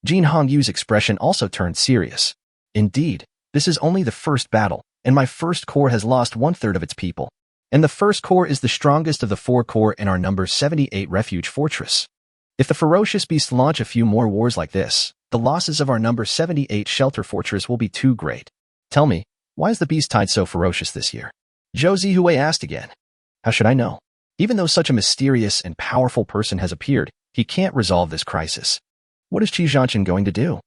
Jin Hongyu's expression also turned serious. Indeed, this is only the first battle, and my first corps has lost 1/3 of its people. And the first corps is the strongest of the 4 corps in our number 78 refuge fortress. If the ferocious beasts launch a few more wars like this, the losses of our number 78 shelter fortress will be too great. Tell me, why is the beast tide so ferocious this year? Zhou Zihui asked again. How should I know? Even though such a mysterious and powerful person has appeared, he can't resolve this crisis. What is Qi Zhanchen going to do?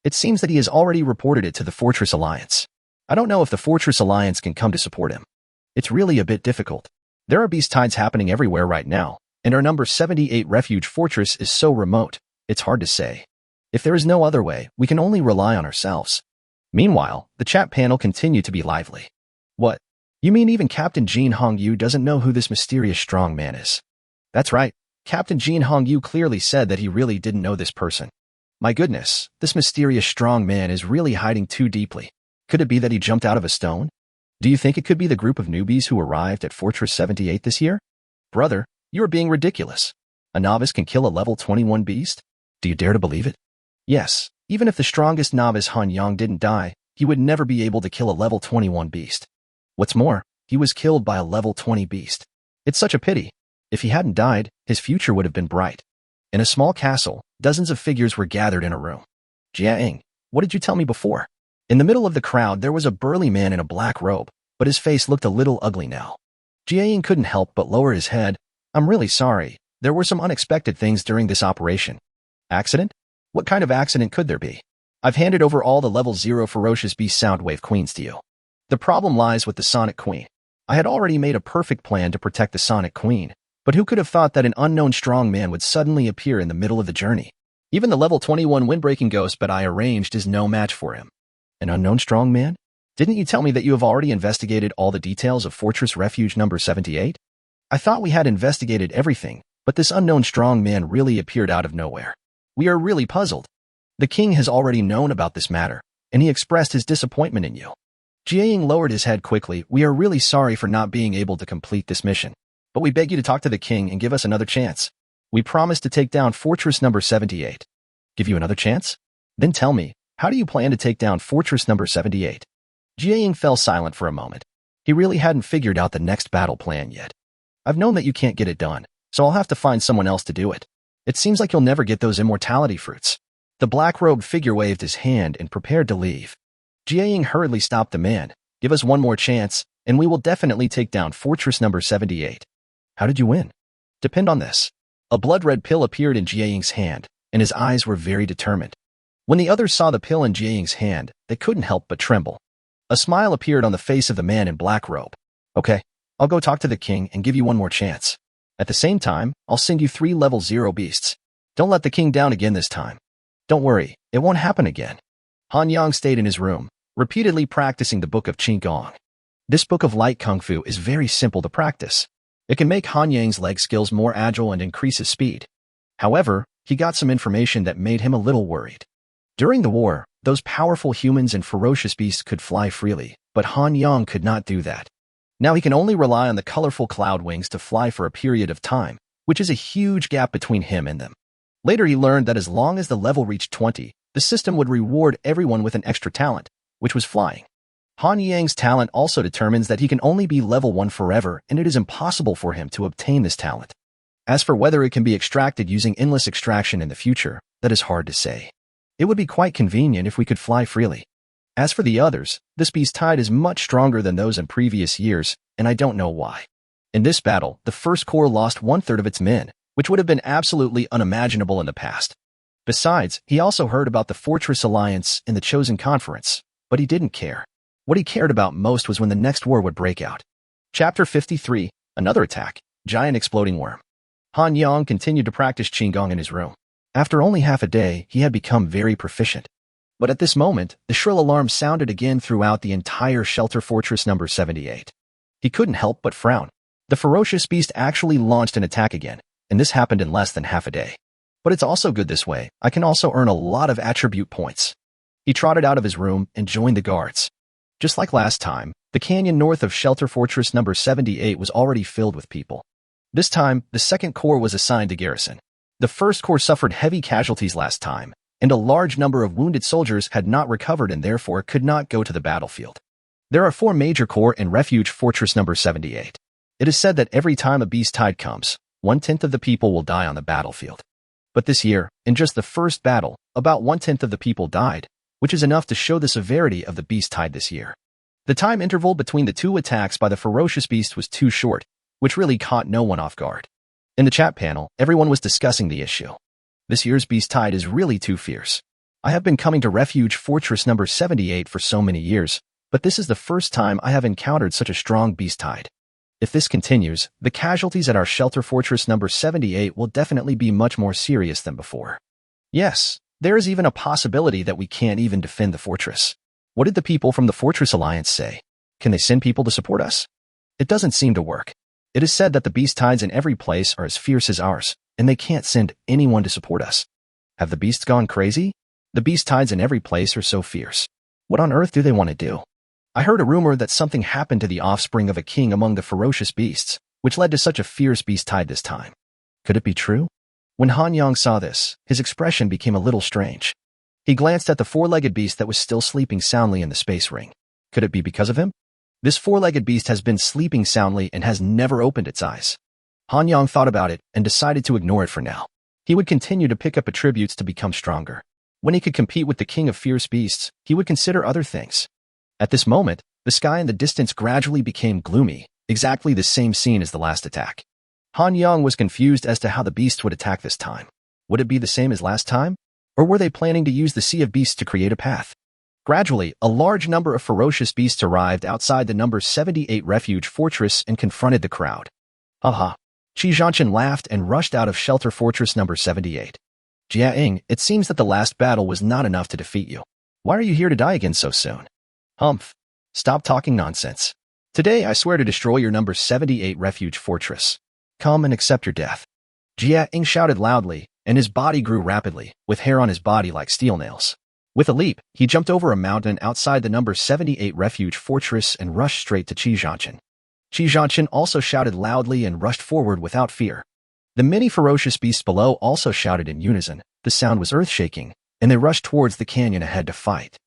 It seems that he has already reported it to the Fortress Alliance. I don't know if the Fortress Alliance can come to support him. It's really a bit difficult. There are beast tides happening everywhere right now, and our number 78 refuge fortress is so remote, it's hard to say. If there is no other way, we can only rely on ourselves. Meanwhile, the chat panel continued to be lively. What? You mean even Captain Jin Hongyu doesn't know who this mysterious strong man is? That's right. Captain Jin Hongyu clearly said that he really didn't know this person. My goodness, this mysterious strong man is really hiding too deeply. Could it be that he jumped out of a stone? Do you think it could be the group of newbies who arrived at Fortress 78 this year? Brother, you are being ridiculous. A novice can kill a level 21 beast? Do you dare to believe it? Yes, even if the strongest novice Han Yang didn't die, he would never be able to kill a level 21 beast. What's more, he was killed by a level 20 beast. It's such a pity. If he hadn't died, his future would have been bright. In a small castle, dozens of figures were gathered in a room. Jiang, what did you tell me before? In the middle of the crowd, there was a burly man in a black robe, but his face looked a little ugly now. Jiang couldn't help but lower his head. I'm really sorry. There were some unexpected things during this operation. Accident? What kind of accident could there be? I've handed over all the level 0 ferocious beast Soundwave queens to you. The problem lies with the Sonic Queen. I had already made a perfect plan to protect the Sonic Queen, but who could have thought that an unknown strong man would suddenly appear in the middle of the journey? Even the level 21 windbreaking ghost but I arranged is no match for him. An unknown strong man? Didn't you tell me that you have already investigated all the details of Fortress Refuge number 78? I thought we had investigated everything, but this unknown strong man really appeared out of nowhere. We are really puzzled. The king has already known about this matter, and he expressed his disappointment in you. Jiang lowered his head quickly. We are really sorry for not being able to complete this mission, but we beg you to talk to the king and give us another chance. We promise to take down Fortress number 78. Give you another chance? Then tell me, how do you plan to take down Fortress number 78? Jiang fell silent for a moment. He really hadn't figured out the next battle plan yet. I've known that you can't get it done, so I'll have to find someone else to do it. It seems like you'll never get those immortality fruits. The black-robed figure waved his hand and prepared to leave. Jiang hurriedly stopped the man. Give us one more chance, and we will definitely take down Fortress number 78. How did you win? Depend on this. A blood-red pill appeared in Jiang's hand, and his eyes were very determined. When the others saw the pill in Jiang's hand, they couldn't help but tremble. A smile appeared on the face of the man in black robe. Okay, I'll go talk to the king and give you one more chance. At the same time, I'll send you 3 level 0 beasts. Don't let the king down again this time. Don't worry, it won't happen again. Han Yang stayed in his room, repeatedly practicing the Book of Qigong. This Book of Light Kung Fu is very simple to practice. It can make Han Yang's leg skills more agile and increase his speed. However, he got some information that made him a little worried. During the war, those powerful humans and ferocious beasts could fly freely, but Han Yang could not do that. Now he can only rely on the colorful cloud wings to fly for a period of time, which is a huge gap between him and them. Later he learned that as long as the level reached 20, the system would reward everyone with an extra talent, which was flying. Han Yang's talent also determines that he can only be level 1 forever, and it is impossible for him to obtain this talent. As for whether it can be extracted using endless extraction in the future, that is hard to say. It would be quite convenient if we could fly freely. As for the others, this beast tide is much stronger than those in previous years, and I don't know why. In this battle, the First Corps lost 1/3 of its men, which would have been absolutely unimaginable in the past. Besides, he also heard about the Fortress Alliance in the Chosen Conference, but he didn't care. What he cared about most was when the next war would break out. Chapter 53, Another Attack, Giant Exploding Worm. Han Yang continued to practice Qigong in his room. After only half a day, he had become very proficient. But at this moment, the shrill alarm sounded again throughout the entire shelter fortress number 78. He couldn't help but frown. The ferocious beast actually launched an attack again, and this happened in less than half a day. But it's also good this way. I can also earn a lot of attribute points. He trotted out of his room and joined the guards. Just like last time, the canyon north of shelter fortress number 78 was already filled with people. This time, the Second Corps was assigned to garrison. The First Corps suffered heavy casualties last time, and a large number of wounded soldiers had not recovered and therefore could not go to the battlefield. There are 4 major corps in Refuge Fortress number 78. It is said that every time a beast tide comes, 1/10 of the people will die on the battlefield. But this year, in just the first battle, about 1/10 of the people died, which is enough to show the severity of the beast tide this year. The time interval between the 2 attacks by the ferocious beast was too short, which really caught no one off guard. In the chat panel, everyone was discussing the issue. This year's beast tide is really too fierce. I have been coming to Refuge Fortress number 78 for so many years, but this is the first time I have encountered such a strong beast tide. If this continues, the casualties at our shelter fortress number 78 will definitely be much more serious than before. Yes, there is even a possibility that we can't even defend the fortress. What did the people from the Fortress Alliance say? Can they send people to support us? It doesn't seem to work. It is said that the beast tides in every place are as fierce as ours, and they can't send anyone to support us. Have the beasts gone crazy? The beast tides in every place are so fierce. What on earth do they want to do? I heard a rumor that something happened to the offspring of a king among the ferocious beasts, which led to such a fierce beast tide this time. Could it be true? When Han Yang saw this, his expression became a little strange. He glanced at the 4-legged beast that was still sleeping soundly in the space ring. Could it be because of him? This 4-legged beast has been sleeping soundly and has never opened its eyes. Han Yang thought about it and decided to ignore it for now. He would continue to pick up attributes to become stronger. When he could compete with the king of fierce beasts, he would consider other things. At this moment, the sky in the distance gradually became gloomy, exactly the same scene as the last attack. Han Yang was confused as to how the beast would attack this time. Would it be the same as last time? Or were they planning to use the Sea of Beasts to create a path? Gradually, a large number of ferocious beasts arrived outside the number 78 refuge fortress and confronted the crowd. Haha. Qi Zhanshan laughed and rushed out of shelter fortress number 78. Jia, it seems that the last battle was not enough to defeat you. Why are you here to die again so soon? Humph. Stop talking nonsense. Today I swear to destroy your number 78 refuge fortress. Come and accept your death. Jia shouted loudly, and his body grew rapidly, with hair on his body like steel nails. With a leap, he jumped over a mountain outside the number 78 refuge fortress and rushed straight to Qi Zhanshan. Qi Zhanshan also shouted loudly and rushed forward without fear. The many ferocious beasts below also shouted in unison. The sound was earth-shaking, and they rushed towards the canyon ahead to fight.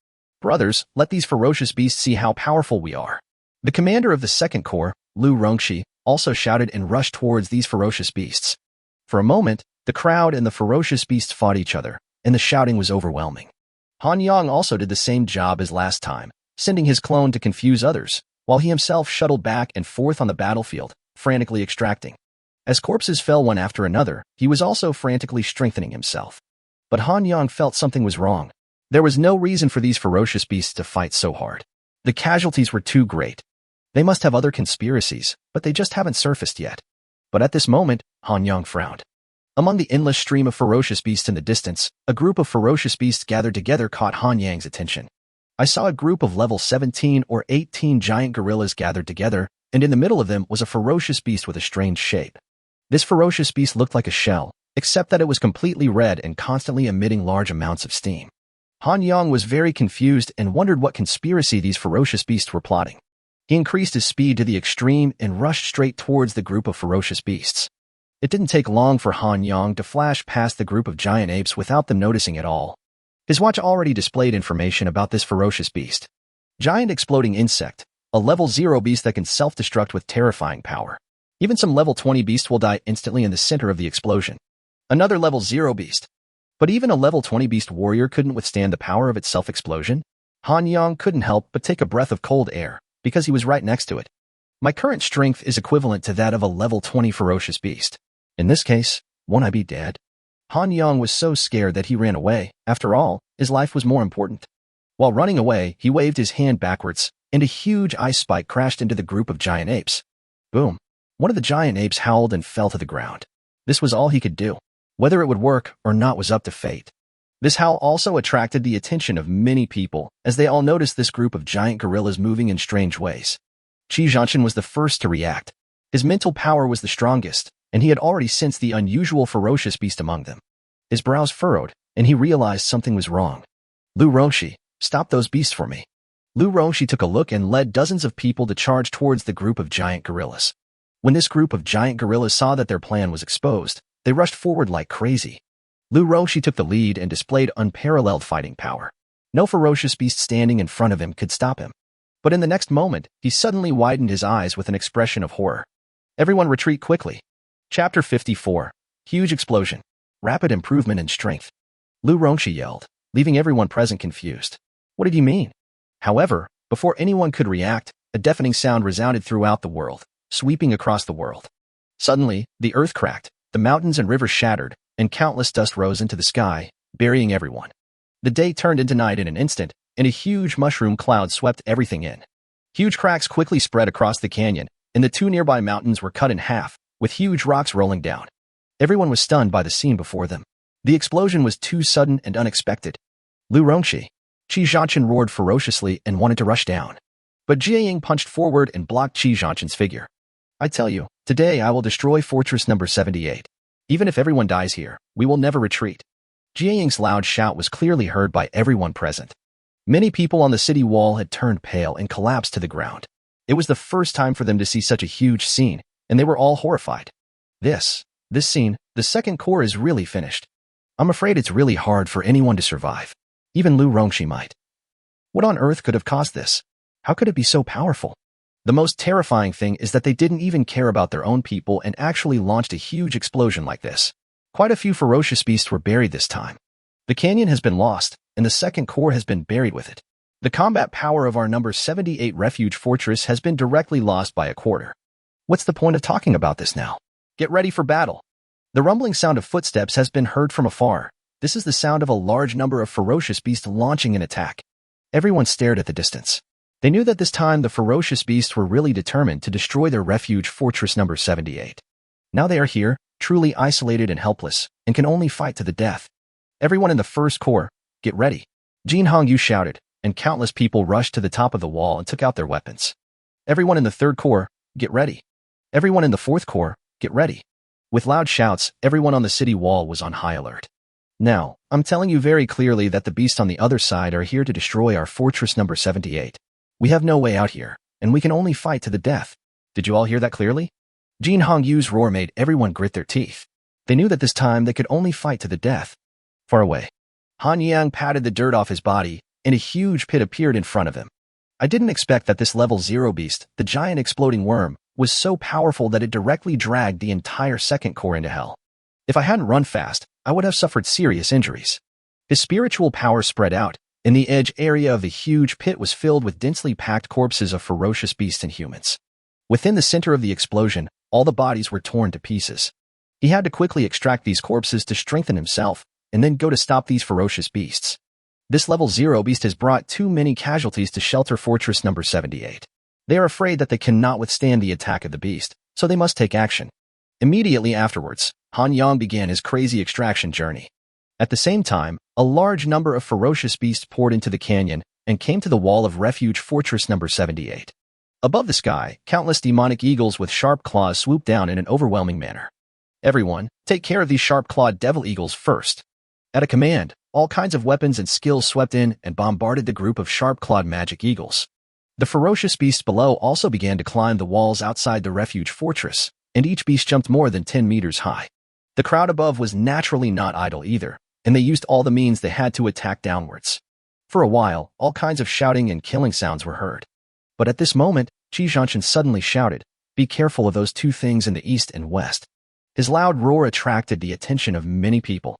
Brothers, let these ferocious beasts see how powerful we are. The commander of the Second Corps, Lu Rongxi, also shouted and rushed towards these ferocious beasts. For a moment, the crowd and the ferocious beasts fought each other, and the shouting was overwhelming. Han Yang also did the same job as last time, sending his clone to confuse others, while he himself shuttled back and forth on the battlefield, frantically extracting. As corpses fell one after another, he was also frantically strengthening himself. But Han Yang felt something was wrong. There was no reason for these ferocious beasts to fight so hard. The casualties were too great. They must have other conspiracies, but they just haven't surfaced yet. But at this moment, Han Yang frowned. Among the endless stream of ferocious beasts in the distance, a group of ferocious beasts gathered together caught Han Yang's attention. I saw a group of level 17 or 18 giant gorillas gathered together, and in the middle of them was a ferocious beast with a strange shape. This ferocious beast looked like a shell, except that it was completely red and constantly emitting large amounts of steam. Han Yang was very confused and wondered what conspiracy these ferocious beasts were plotting. He increased his speed to the extreme and rushed straight towards the group of ferocious beasts. It didn't take long for Han Yang to flash past the group of giant apes without them noticing at all. His watch already displayed information about this ferocious beast. Giant exploding insect, a level 0 beast that can self-destruct with terrifying power. Even some level 20 beasts will die instantly in the center of the explosion. Another level 0 beast. But even a level 20 beast warrior couldn't withstand the power of its self-explosion. Han Yang couldn't help but take a breath of cold air, because he was right next to it. My current strength is equivalent to that of a level 20 ferocious beast. In this case, won't I be dead? Han Yang was so scared that he ran away. After all, his life was more important. While running away, he waved his hand backwards, and a huge ice spike crashed into the group of giant apes. Boom. One of the giant apes howled and fell to the ground. This was all he could do. Whether it would work or not was up to fate. This howl also attracted the attention of many people, as they all noticed this group of giant gorillas moving in strange ways. Qi Zhanshan was the first to react. His mental power was the strongest, and he had already sensed the unusual ferocious beast among them. His brows furrowed, and he realized something was wrong. Lu Rongxi, stop those beasts for me. Lu Rongxi took a look and led dozens of people to charge towards the group of giant gorillas. When this group of giant gorillas saw that their plan was exposed, They rushed forward like crazy. Lu Rongxi took the lead and displayed unparalleled fighting power. No ferocious beast standing in front of him could stop him. But in the next moment, he suddenly widened his eyes with an expression of horror. Everyone retreat quickly. Chapter 54. Huge explosion. Rapid improvement in strength. Lu Rongxi yelled, leaving everyone present confused. What did he mean? However, before anyone could react, a deafening sound resounded throughout the world, sweeping across the world. Suddenly, the earth cracked, the mountains and rivers shattered, and countless dust rose into the sky, burying everyone. The day turned into night in an instant, and a huge mushroom cloud swept everything in. Huge cracks quickly spread across the canyon, and the two nearby mountains were cut in half, with huge rocks rolling down. Everyone was stunned by the scene before them. The explosion was too sudden and unexpected. Lu Rongxi. Qi Zhanshan roared ferociously and wanted to rush down. But Jiaying punched forward and blocked Qi Zhanshan's figure. I tell you, today I will destroy fortress number 78. Even if everyone dies here, we will never retreat. Jiaying's loud shout was clearly heard by everyone present. Many people on the city wall had turned pale and collapsed to the ground. It was the first time for them to see such a huge scene, and they were all horrified. This scene, the second core is really finished. I'm afraid it's really hard for anyone to survive. Even Lu Rongxi might. What on earth could have caused this? How could it be so powerful? The most terrifying thing is that they didn't even care about their own people and actually launched a huge explosion like this. Quite a few ferocious beasts were buried this time. The canyon has been lost, and the second core has been buried with it. The combat power of our number 78 refuge fortress has been directly lost by a quarter. What's the point of talking about this now? Get ready for battle. The rumbling sound of footsteps has been heard from afar. This is the sound of a large number of ferocious beasts launching an attack. Everyone stared at the distance. They knew that this time the ferocious beasts were really determined to destroy their refuge fortress number 78. Now they are here, truly isolated and helpless, and can only fight to the death. Everyone in the first core, get ready. Jin Hongyu shouted, and countless people rushed to the top of the wall and took out their weapons. Everyone in the third core, get ready. Everyone in the fourth core, get ready. With loud shouts, everyone on the city wall was on high alert. Now, I'm telling you very clearly that the beasts on the other side are here to destroy our fortress number 78. We have no way out here, and we can only fight to the death. Did you all hear that clearly? Jin Hongyu's roar made everyone grit their teeth. They knew that this time they could only fight to the death. Far away, Han Yang patted the dirt off his body, and a huge pit appeared in front of him. I didn't expect that this level 0 beast, the giant exploding worm, was so powerful that it directly dragged the entire second core into hell. If I hadn't run fast, I would have suffered serious injuries. His spiritual power spread out, and the edge area of the huge pit was filled with densely packed corpses of ferocious beasts and humans. Within the center of the explosion, all the bodies were torn to pieces. He had to quickly extract these corpses to strengthen himself, and then go to stop these ferocious beasts. This level 0 beast has brought too many casualties to shelter fortress number 78. They are afraid that they cannot withstand the attack of the beast, so they must take action. Immediately afterwards, Han Yang began his crazy extraction journey. At the same time, a large number of ferocious beasts poured into the canyon and came to the wall of refuge fortress number 78. Above the sky, countless demonic eagles with sharp claws swooped down in an overwhelming manner. Everyone, take care of these sharp-clawed devil eagles first. At a command, all kinds of weapons and skills swept in and bombarded the group of sharp-clawed magic eagles. The ferocious beasts below also began to climb the walls outside the refuge fortress, and each beast jumped more than 10 meters high. The crowd above was naturally not idle either, and they used all the means they had to attack downwards. For a while, all kinds of shouting and killing sounds were heard. But at this moment, Qi Zhanshan suddenly shouted, "Be careful of those two things in the east and west." His loud roar attracted the attention of many people.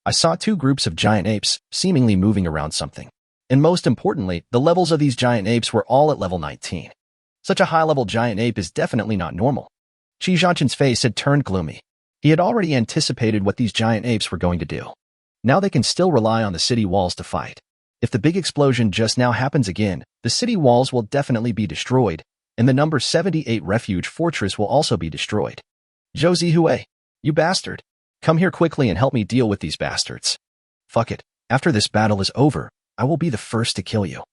I saw two groups of giant apes, seemingly moving around something. And most importantly, the levels of these giant apes were all at level 19. Such a high-level giant ape is definitely not normal. Qi Zhanshan's face had turned gloomy. He had already anticipated what these giant apes were going to do. Now they can still rely on the city walls to fight. If the big explosion just now happens again, the city walls will definitely be destroyed, and the number 78 refuge fortress will also be destroyed. Zhou Zihui, you bastard. Come here quickly and help me deal with these bastards. Fuck it. After this battle is over, I will be the first to kill you.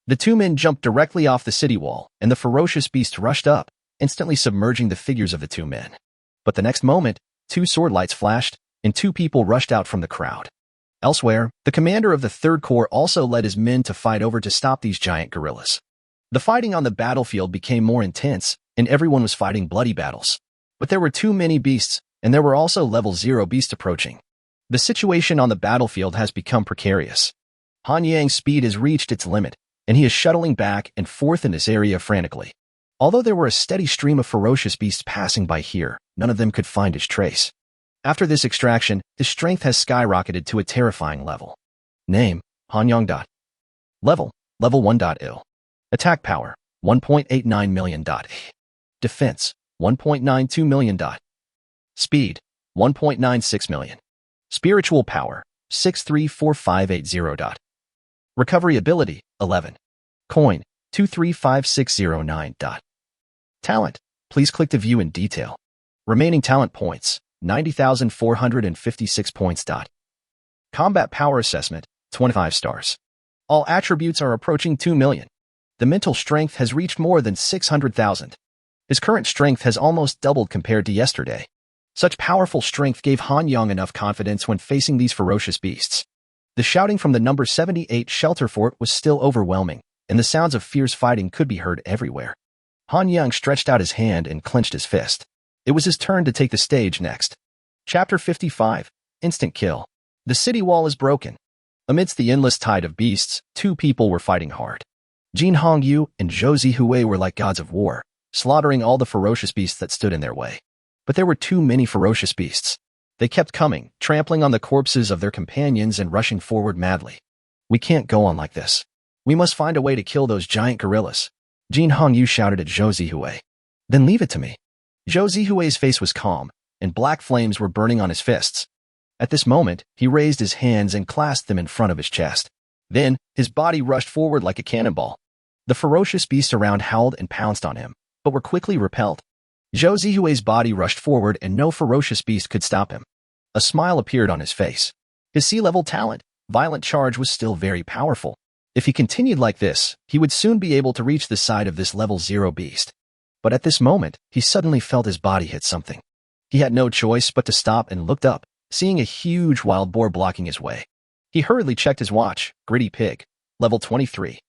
The two men jumped directly off the city wall, and the ferocious beast rushed up, instantly submerging the figures of the two men. But the next moment, two sword lights flashed, and two people rushed out from the crowd. Elsewhere, the commander of the Third Corps also led his men to fight over to stop these giant gorillas. The fighting on the battlefield became more intense, and everyone was fighting bloody battles. But there were too many beasts, and there were also level 0 beasts approaching. The situation on the battlefield has become precarious. Han Yang's speed has reached its limit, and he is shuttling back and forth in this area frantically. Although there were a steady stream of ferocious beasts passing by here, none of them could find his trace. After this extraction, his strength has skyrocketed to a terrifying level. Name, Han Yang. Level 1.0. Attack power, 1.89 million. Defense, 1.92 million. Speed, 1.96 million. Spiritual power, 634580. Recovery ability, 11. Coin, 235609. Talent, please click to view in detail. Remaining talent points, 90,456 points. Combat power assessment, 25 stars. All attributes are approaching 2 million. The mental strength has reached more than 600,000. His current strength has almost doubled compared to yesterday. Such powerful strength gave Han Yang enough confidence when facing these ferocious beasts. The shouting from the number 78 shelter fort was still overwhelming, and the sounds of fierce fighting could be heard everywhere. Han Yang stretched out his hand and clenched his fist. It was his turn to take the stage next. Chapter 55. Instant Kill. The city wall is broken. Amidst the endless tide of beasts, two people were fighting hard. Jin Hongyu and Zhou Zihui were like gods of war, slaughtering all the ferocious beasts that stood in their way. But there were too many ferocious beasts. They kept coming, trampling on the corpses of their companions and rushing forward madly. We can't go on like this. We must find a way to kill those giant gorillas. Jin Hongyu shouted at Zhou Zihui. Then leave it to me. Zhou Zihui's face was calm, and black flames were burning on his fists. At this moment, he raised his hands and clasped them in front of his chest. Then, his body rushed forward like a cannonball. The ferocious beasts around howled and pounced on him, but were quickly repelled. Zhou Zihui's body rushed forward and no ferocious beast could stop him. A smile appeared on his face. His sea-level talent, Violent Charge, was still very powerful. If he continued like this, he would soon be able to reach the side of this level 0 beast. But at this moment, he suddenly felt his body hit something. He had no choice but to stop and looked up, seeing a huge wild boar blocking his way. He hurriedly checked his watch. Gritty Pig, level 23.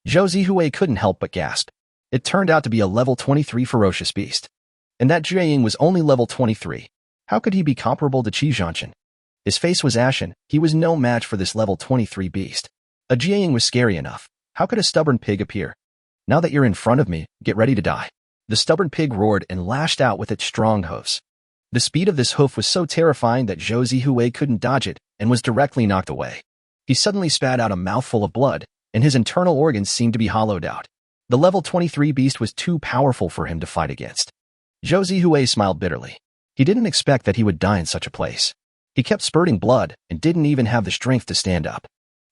Zhou Zihui couldn't help but gasp. It turned out to be a level 23 ferocious beast. And that Jiaying was only level 23. How could he be comparable to Qi Zhanshan? His face was ashen. He was no match for this level 23 beast. A Jiaying was scary enough. How could a stubborn pig appear? Now that you're in front of me, get ready to die. The stubborn pig roared and lashed out with its strong hoofs. The speed of this hoof was so terrifying that Zhou Zihui couldn't dodge it and was directly knocked away. He suddenly spat out a mouthful of blood, and his internal organs seemed to be hollowed out. The level 23 beast was too powerful for him to fight against. Zhou Zihui smiled bitterly. He didn't expect that he would die in such a place. He kept spurting blood and didn't even have the strength to stand up.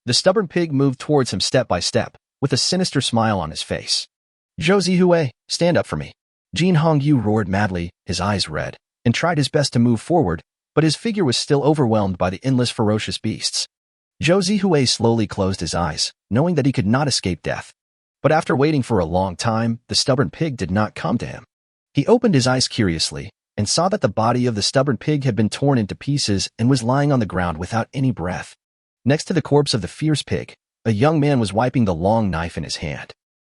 The stubborn pig moved towards him step by step, with a sinister smile on his face. Zhou Zihui, stand up for me. Jin Hongyu roared madly, his eyes red, and tried his best to move forward, but his figure was still overwhelmed by the endless ferocious beasts. Zhou Zihui slowly closed his eyes, knowing that he could not escape death. But after waiting for a long time, the stubborn pig did not come to him. He opened his eyes curiously, and saw that the body of the stubborn pig had been torn into pieces and was lying on the ground without any breath. Next to the corpse of the fierce pig, a young man was wiping the long knife in his hand.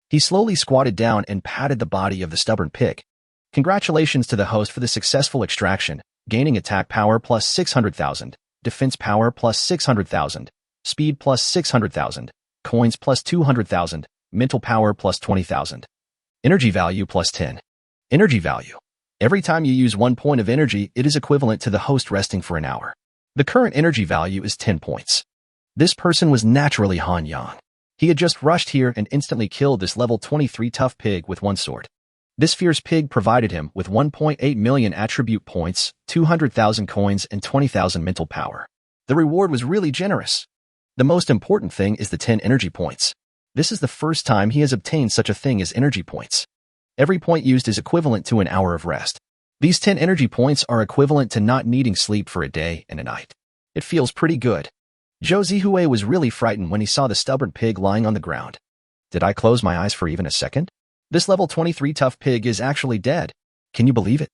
He slowly squatted down and patted the body of the stubborn pig. Congratulations to the host for the successful extraction, gaining attack power plus 600,000, defense power plus 600,000, speed plus 600,000, coins plus 200,000, mental power plus 20,000. Energy value plus 10. Energy value. Every time you use 1 point of energy, it is equivalent to the host resting for an hour. The current energy value is 10 points. This person was naturally Han Yang. He had just rushed here and instantly killed this level 23 tough pig with one sword. This fierce pig provided him with 1.8 million attribute points, 200,000 coins, and 20,000 mental power. The reward was really generous. The most important thing is the 10 energy points. This is the first time he has obtained such a thing as energy points. Every point used is equivalent to an hour of rest. These 10 energy points are equivalent to not needing sleep for a day and a night. It feels pretty good. Zhou Zihui was really frightened when he saw the stubborn pig lying on the ground. Did I close my eyes for even a second? This level 23 tough pig is actually dead. Can you believe it?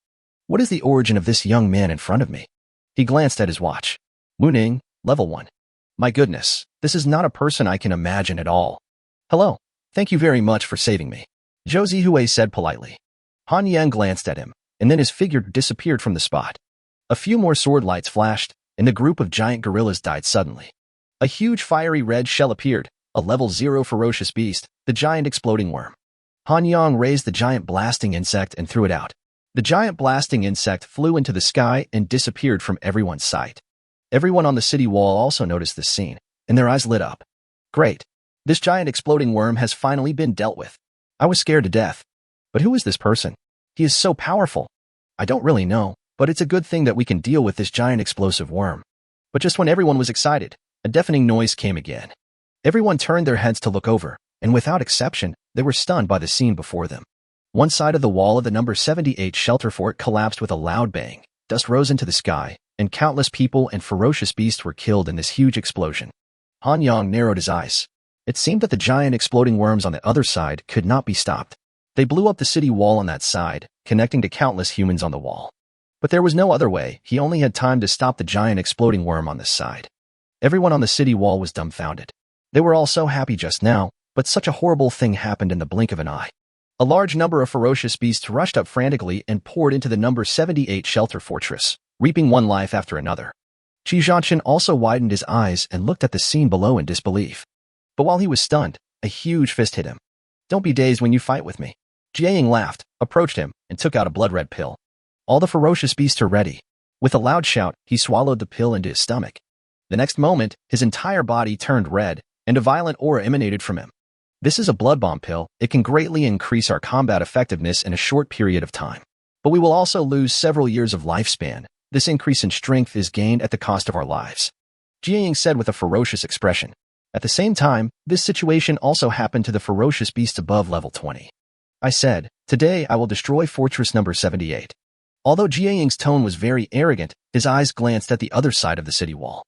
What is the origin of this young man in front of me? He glanced at his watch. Wu Ning, level 1. My goodness, this is not a person I can imagine at all. Hello, thank you very much for saving me. Zhou Zihui said politely. Han Yang glanced at him, and then his figure disappeared from the spot. A few more sword lights flashed, and the group of giant gorillas died suddenly. A huge fiery red shell appeared, a level 0 ferocious beast, the giant exploding worm. Han Yang raised the giant blasting insect and threw it out. The giant blasting insect flew into the sky and disappeared from everyone's sight. Everyone on the city wall also noticed this scene, and their eyes lit up. Great. This giant exploding worm has finally been dealt with. I was scared to death. But who is this person? He is so powerful. I don't really know, but it's a good thing that we can deal with this giant explosive worm. But just when everyone was excited, a deafening noise came again. Everyone turned their heads to look over, and without exception, they were stunned by the scene before them. One side of the wall of the number 78 shelter fort collapsed with a loud bang. Dust rose into the sky, and countless people and ferocious beasts were killed in this huge explosion. Han Yang narrowed his eyes. It seemed that the giant exploding worms on the other side could not be stopped. They blew up the city wall on that side, connecting to countless humans on the wall. But there was no other way. He only had time to stop the giant exploding worm on this side. Everyone on the city wall was dumbfounded. They were all so happy just now, but such a horrible thing happened in the blink of an eye. A large number of ferocious beasts rushed up frantically and poured into the number 78 shelter fortress, reaping one life after another. Qi Zhanshan also widened his eyes and looked at the scene below in disbelief. But while he was stunned, a huge fist hit him. Don't be dazed when you fight with me. Jiaying laughed, approached him, and took out a blood-red pill. All the ferocious beasts are ready. With a loud shout, he swallowed the pill into his stomach. The next moment, his entire body turned red, and a violent aura emanated from him. This is a blood bomb pill. It can greatly increase our combat effectiveness in a short period of time. But we will also lose several years of lifespan. This increase in strength is gained at the cost of our lives. Jiaying said with a ferocious expression. At the same time, this situation also happened to the ferocious beasts above level 20. I said, today I will destroy fortress number 78. Although Jiaying's tone was very arrogant, his eyes glanced at the other side of the city wall.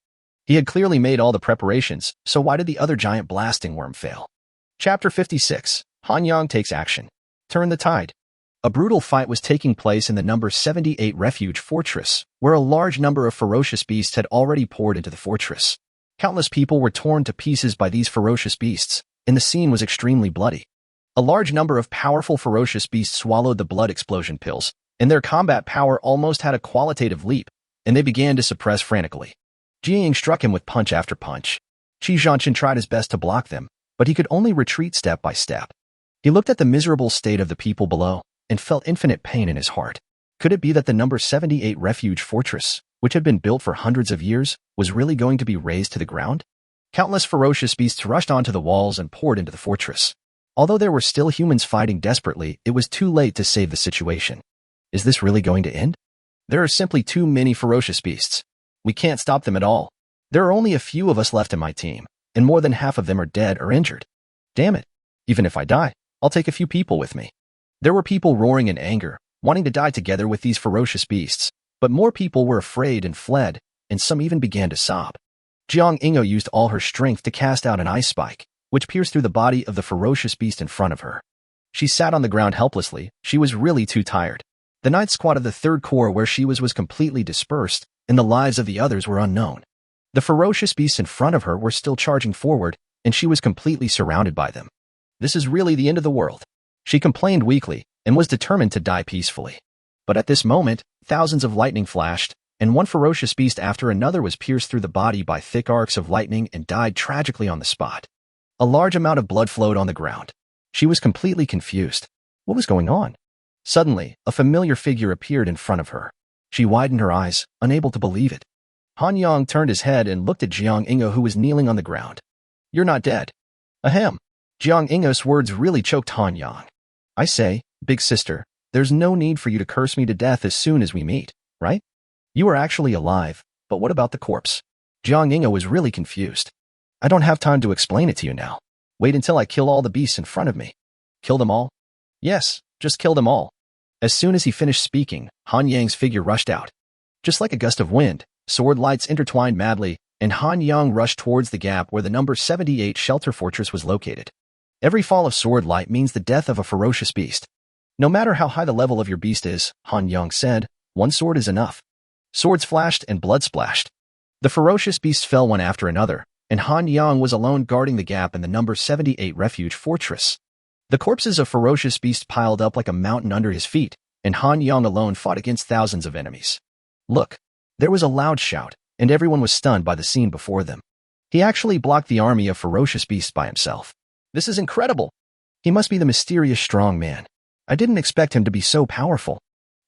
He had clearly made all the preparations, so why did the other giant blasting worm fail? Chapter 56. Han Yang takes action. Turn the tide. A brutal fight was taking place in the number 78 refuge fortress, where a large number of ferocious beasts had already poured into the fortress. Countless people were torn to pieces by these ferocious beasts, and the scene was extremely bloody. A large number of powerful ferocious beasts swallowed the blood explosion pills, and their combat power almost had a qualitative leap, and they began to suppress frantically. Jiaying struck him with punch after punch. Qi Zhanshan tried his best to block them, but he could only retreat step by step. He looked at the miserable state of the people below, and felt infinite pain in his heart. Could it be that the number 78 refuge fortress, which had been built for hundreds of years, was really going to be razed to the ground? Countless ferocious beasts rushed onto the walls and poured into the fortress. Although there were still humans fighting desperately, it was too late to save the situation. Is this really going to end? There are simply too many ferocious beasts. We can't stop them at all. There are only a few of us left in my team, and more than half of them are dead or injured. Damn it. Even if I die, I'll take a few people with me. There were people roaring in anger, wanting to die together with these ferocious beasts, but more people were afraid and fled, and some even began to sob. Jiang Ingo used all her strength to cast out an ice spike, which pierced through the body of the ferocious beast in front of her. She sat on the ground helplessly. She was really too tired. The ninth squad of the third corps where she was completely dispersed, and the lives of the others were unknown. The ferocious beasts in front of her were still charging forward, and she was completely surrounded by them. This is really the end of the world. She complained weakly, and was determined to die peacefully. But at this moment, thousands of lightning flashed, and one ferocious beast after another was pierced through the body by thick arcs of lightning and died tragically on the spot. A large amount of blood flowed on the ground. She was completely confused. What was going on? Suddenly, a familiar figure appeared in front of her. She widened her eyes, unable to believe it. Han Yang turned his head and looked at Jiang Ingo, who was kneeling on the ground. You're not dead. Ahem. Jiang Ingo's words really choked Han Yang. I say, big sister, there's no need for you to curse me to death as soon as we meet, right? You are actually alive, but what about the corpse? Jiang Ingo was really confused. I don't have time to explain it to you now. Wait until I kill all the beasts in front of me. Kill them all? Yes, just kill them all. As soon as he finished speaking, Han Yang's figure rushed out. Just like a gust of wind, sword lights intertwined madly, and Han Yang rushed towards the gap where the number 78 shelter fortress was located. Every fall of sword light means the death of a ferocious beast. No matter how high the level of your beast is, Han Yang said, one sword is enough. Swords flashed and blood splashed. The ferocious beasts fell one after another, and Han Yang was alone guarding the gap in the number 78 refuge fortress. The corpses of ferocious beasts piled up like a mountain under his feet, and Han Yang alone fought against thousands of enemies. Look, There was a loud shout, and everyone was stunned by the scene before them. He actually blocked the army of ferocious beasts by himself. This is incredible. He must be the mysterious strong man. I didn't expect him to be so powerful.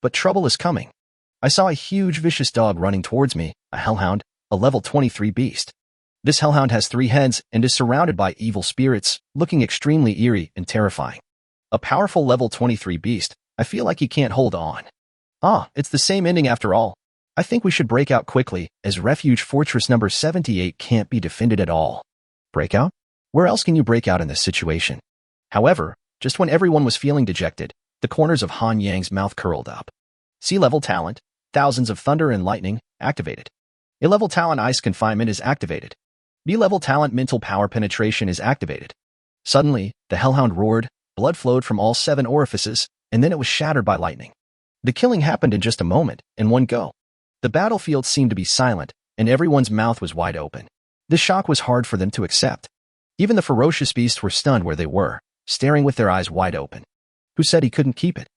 But trouble is coming. I saw a huge vicious dog running towards me, a hellhound, a level 23 beast. This hellhound has 3 heads and is surrounded by evil spirits, looking extremely eerie and terrifying. A powerful level 23 beast. I feel like he can't hold on. Ah, it's the same ending after all. I think we should break out quickly, as refuge fortress number 78 can't be defended at all. Break out? Where else can you break out in this situation? However, just when everyone was feeling dejected, the corners of Han Yang's mouth curled up. C-level talent, thousands of thunder and lightning, activated. A-level talent ice confinement is activated. B-level talent mental power penetration is activated. Suddenly, the hellhound roared, blood flowed from all 7 orifices, and then it was shattered by lightning. The killing happened in just a moment, in one go. The battlefield seemed to be silent, and everyone's mouth was wide open. This shock was hard for them to accept. Even the ferocious beasts were stunned where they were, staring with their eyes wide open. Who said he couldn't keep it?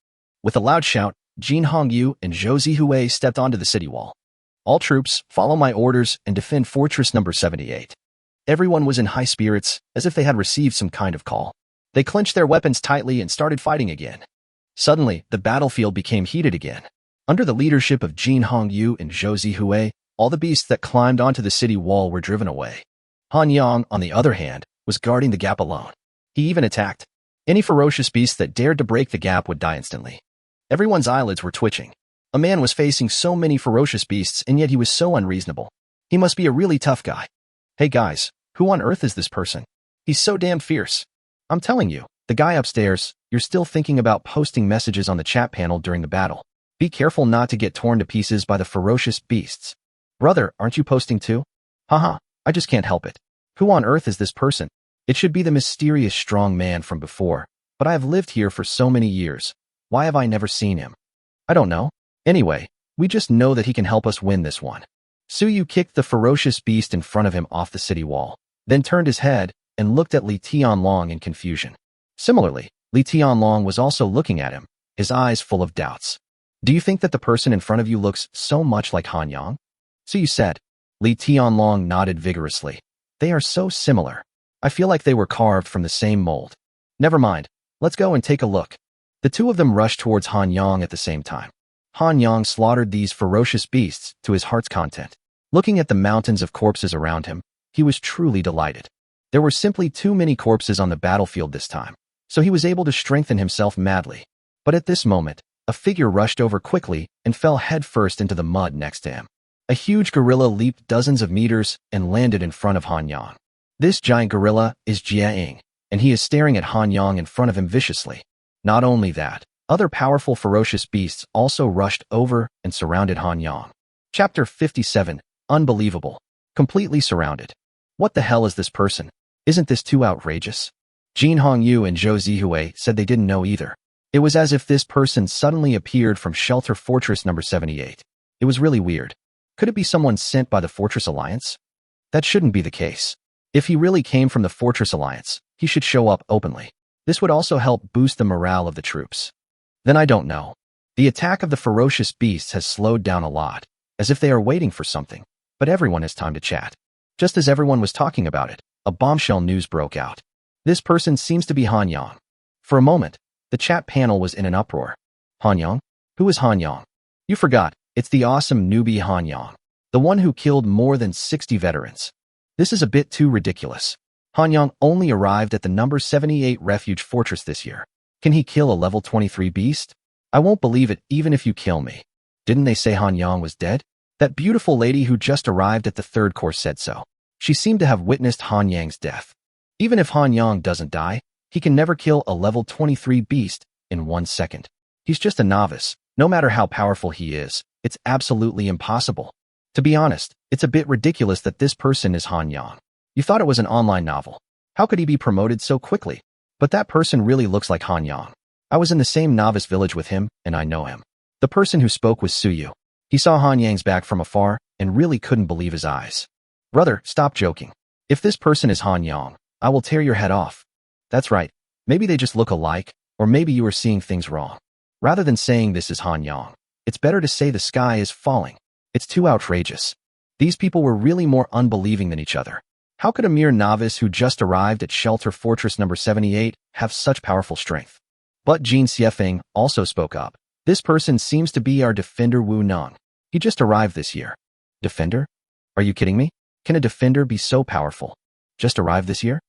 With a loud shout, Jin Hongyu and Zhou Zihui stepped onto the city wall. All troops, follow my orders and defend fortress number 78. Everyone was in high spirits, as if they had received some kind of call. They clenched their weapons tightly and started fighting again. Suddenly, the battlefield became heated again. Under the leadership of Jin Hongyu and Zhou Zihui, all the beasts that climbed onto the city wall were driven away. Han Yang, on the other hand, was guarding the gap alone. He even attacked. Any ferocious beast that dared to break the gap would die instantly. Everyone's eyelids were twitching. A man was facing so many ferocious beasts, and yet he was so unreasonable. He must be a really tough guy. Hey guys, who on earth is this person? He's so damn fierce. I'm telling you, the guy upstairs, you're still thinking about posting messages on the chat panel during the battle. Be careful not to get torn to pieces by the ferocious beasts. Brother, aren't you posting too? Haha, I just can't help it. Who on earth is this person? It should be the mysterious strong man from before, but I have lived here for so many years. Why have I never seen him? I don't know. Anyway, we just know that he can help us win this one. Suyu kicked the ferocious beast in front of him off the city wall, then turned his head and looked at Li Tianlong in confusion. Similarly, Li Tianlong was also looking at him, his eyes full of doubts. Do you think that the person in front of you looks so much like Han Yang? Suyu said. Li Tianlong nodded vigorously. They are so similar. I feel like they were carved from the same mold. Never mind. Let's go and take a look. The two of them rushed towards Han Yang at the same time. Han Yang slaughtered these ferocious beasts to his heart's content. Looking at the mountains of corpses around him, he was truly delighted. There were simply too many corpses on the battlefield this time, so he was able to strengthen himself madly. But at this moment, a figure rushed over quickly and fell headfirst into the mud next to him. A huge gorilla leaped dozens of meters and landed in front of Han Yang. This giant gorilla is Jiaing, and he is staring at Han Yang in front of him viciously. Not only that, other powerful ferocious beasts also rushed over and surrounded Han Yang. Chapter 57, Unbelievable. Completely surrounded. What the hell is this person? Isn't this too outrageous? Jin Hongyu and Zhou Zihui said they didn't know either. It was as if this person suddenly appeared from shelter fortress number 78. It was really weird. Could it be someone sent by the Fortress Alliance? That shouldn't be the case. If he really came from the Fortress Alliance, he should show up openly. This would also help boost the morale of the troops. Then I don't know. The attack of the ferocious beasts has slowed down a lot, as if they are waiting for something, but everyone has time to chat. Just as everyone was talking about it, a bombshell news broke out. This person seems to be Han Yang. For a moment, the chat panel was in an uproar. Han Yang? Who is Han Yang? You forgot, it's the awesome newbie Han Yang, the one who killed more than 60 veterans. This is a bit too ridiculous. Han Yang only arrived at the number 78 refuge fortress this year. Can he kill a level 23 beast? I won't believe it even if you kill me. Didn't they say Han Yang was dead? That beautiful lady who just arrived at the third course said so. She seemed to have witnessed Han Yang's death. Even if Han Yang doesn't die, he can never kill a level 23 beast in 1 second. He's just a novice. No matter how powerful he is, it's absolutely impossible. To be honest, it's a bit ridiculous that this person is Han Yang. You thought it was an online novel. How could he be promoted so quickly? But that person really looks like Han Yang. I was in the same novice village with him, and I know him. The person who spoke was Suyu. He saw Han Yang's back from afar and really couldn't believe his eyes. Brother, stop joking. If this person is Han Yang, I will tear your head off. That's right. Maybe they just look alike, or maybe you are seeing things wrong. Rather than saying this is Han Yang, it's better to say the sky is falling. It's too outrageous. These people were really more unbelieving than each other. How could a mere novice who just arrived at Shelter Fortress number 78 have such powerful strength? But Jin Xiefeng also spoke up. This person seems to be our defender Wu Neng. He just arrived this year. Defender? Are you kidding me? Can a defender be so powerful? Just arrived this year?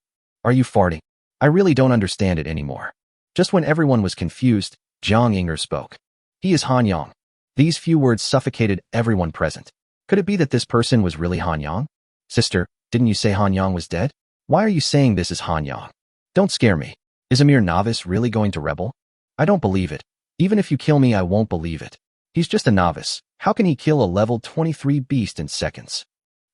Are you farting? I really don't understand it anymore. Just when everyone was confused, Jiang Yinger spoke. He is Han Yang. These few words suffocated everyone present. Could it be that this person was really Han Yang? Sister, didn't you say Han Yang was dead? Why are you saying this is Han Yang? Don't scare me. Is a mere novice really going to rebel? I don't believe it. Even if you kill me, I won't believe it. He's just a novice. How can he kill a level 23 beast in seconds?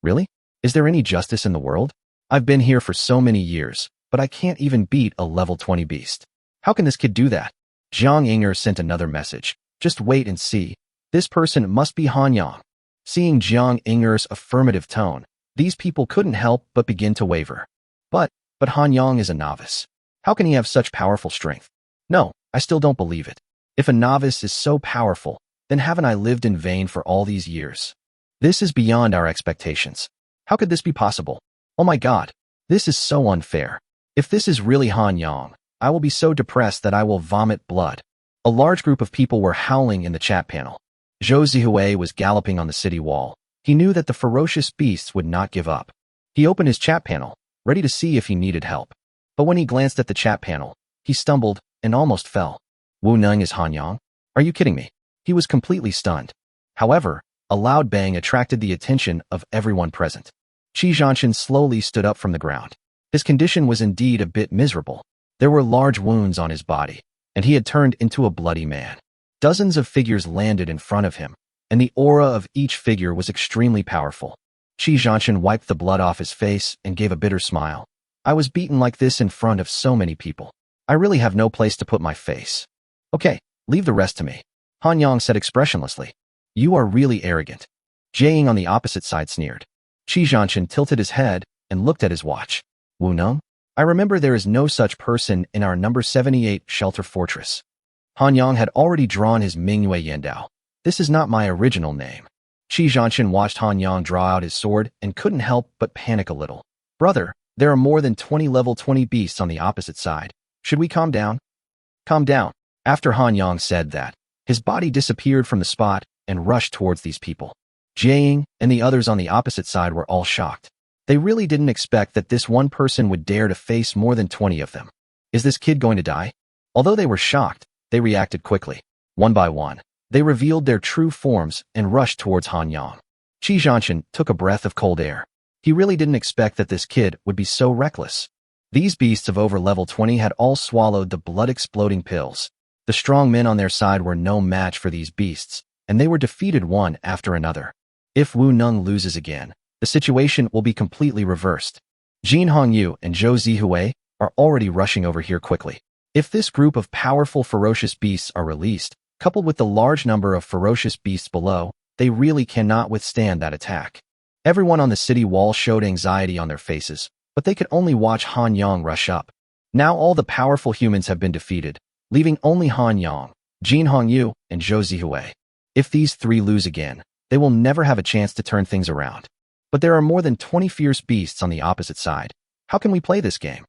Really? Is there any justice in the world? I've been here for so many years, but I can't even beat a level 20 beast. How can this kid do that? Jiang Yinger sent another message. Just wait and see. This person must be Han Yang. Seeing Jiang Yinger's affirmative tone, these people couldn't help but begin to waver. But Han Yang is a novice. How can he have such powerful strength? No, I still don't believe it. If a novice is so powerful, then haven't I lived in vain for all these years? This is beyond our expectations. How could this be possible? Oh my God, this is so unfair. If this is really Han Yang, I will be so depressed that I will vomit blood. A large group of people were howling in the chat panel. Zhou Zihui was galloping on the city wall. He knew that the ferocious beasts would not give up. He opened his chat panel, ready to see if he needed help. But when he glanced at the chat panel, he stumbled and almost fell. Wu Neng is Han Yang? Are you kidding me? He was completely stunned. However, a loud bang attracted the attention of everyone present. Qi Zhanshan slowly stood up from the ground. His condition was indeed a bit miserable. There were large wounds on his body, and he had turned into a bloody man. Dozens of figures landed in front of him, and the aura of each figure was extremely powerful. Qi Zhanshan wiped the blood off his face and gave a bitter smile. I was beaten like this in front of so many people. I really have no place to put my face. Okay, leave the rest to me. Han Yang said expressionlessly. You are really arrogant. Jiaying on the opposite side sneered. Qi Zhanshan tilted his head and looked at his watch. Wu Neng? I remember there is no such person in our number 78 shelter fortress. Han Yang had already drawn his Mingyue Yandao. This is not my original name. Qi Zhanshan watched Han Yang draw out his sword and couldn't help but panic a little. Brother, there are more than 20 level 20 beasts on the opposite side. Should we calm down? Calm down. After Han Yang said that, his body disappeared from the spot and rushed towards these people. Jiaying and the others on the opposite side were all shocked. They really didn't expect that this one person would dare to face more than 20 of them. Is this kid going to die? Although they were shocked, they reacted quickly. One by one, they revealed their true forms and rushed towards Han Yang. Qi Zhanshan took a breath of cold air. He really didn't expect that this kid would be so reckless. These beasts of over level 20 had all swallowed the blood-exploding pills. The strong men on their side were no match for these beasts, and they were defeated one after another. If Wu Neng loses again, the situation will be completely reversed. Jin Hongyu and Zhou Zihui are already rushing over here quickly. If this group of powerful ferocious beasts are released, coupled with the large number of ferocious beasts below, they really cannot withstand that attack. Everyone on the city wall showed anxiety on their faces, but they could only watch Han Yang rush up. Now all the powerful humans have been defeated, leaving only Han Yang, Jin Hongyu, and Zhou Zihui. If these three lose again, they will never have a chance to turn things around. But there are more than 20 fierce beasts on the opposite side. How can we play this game?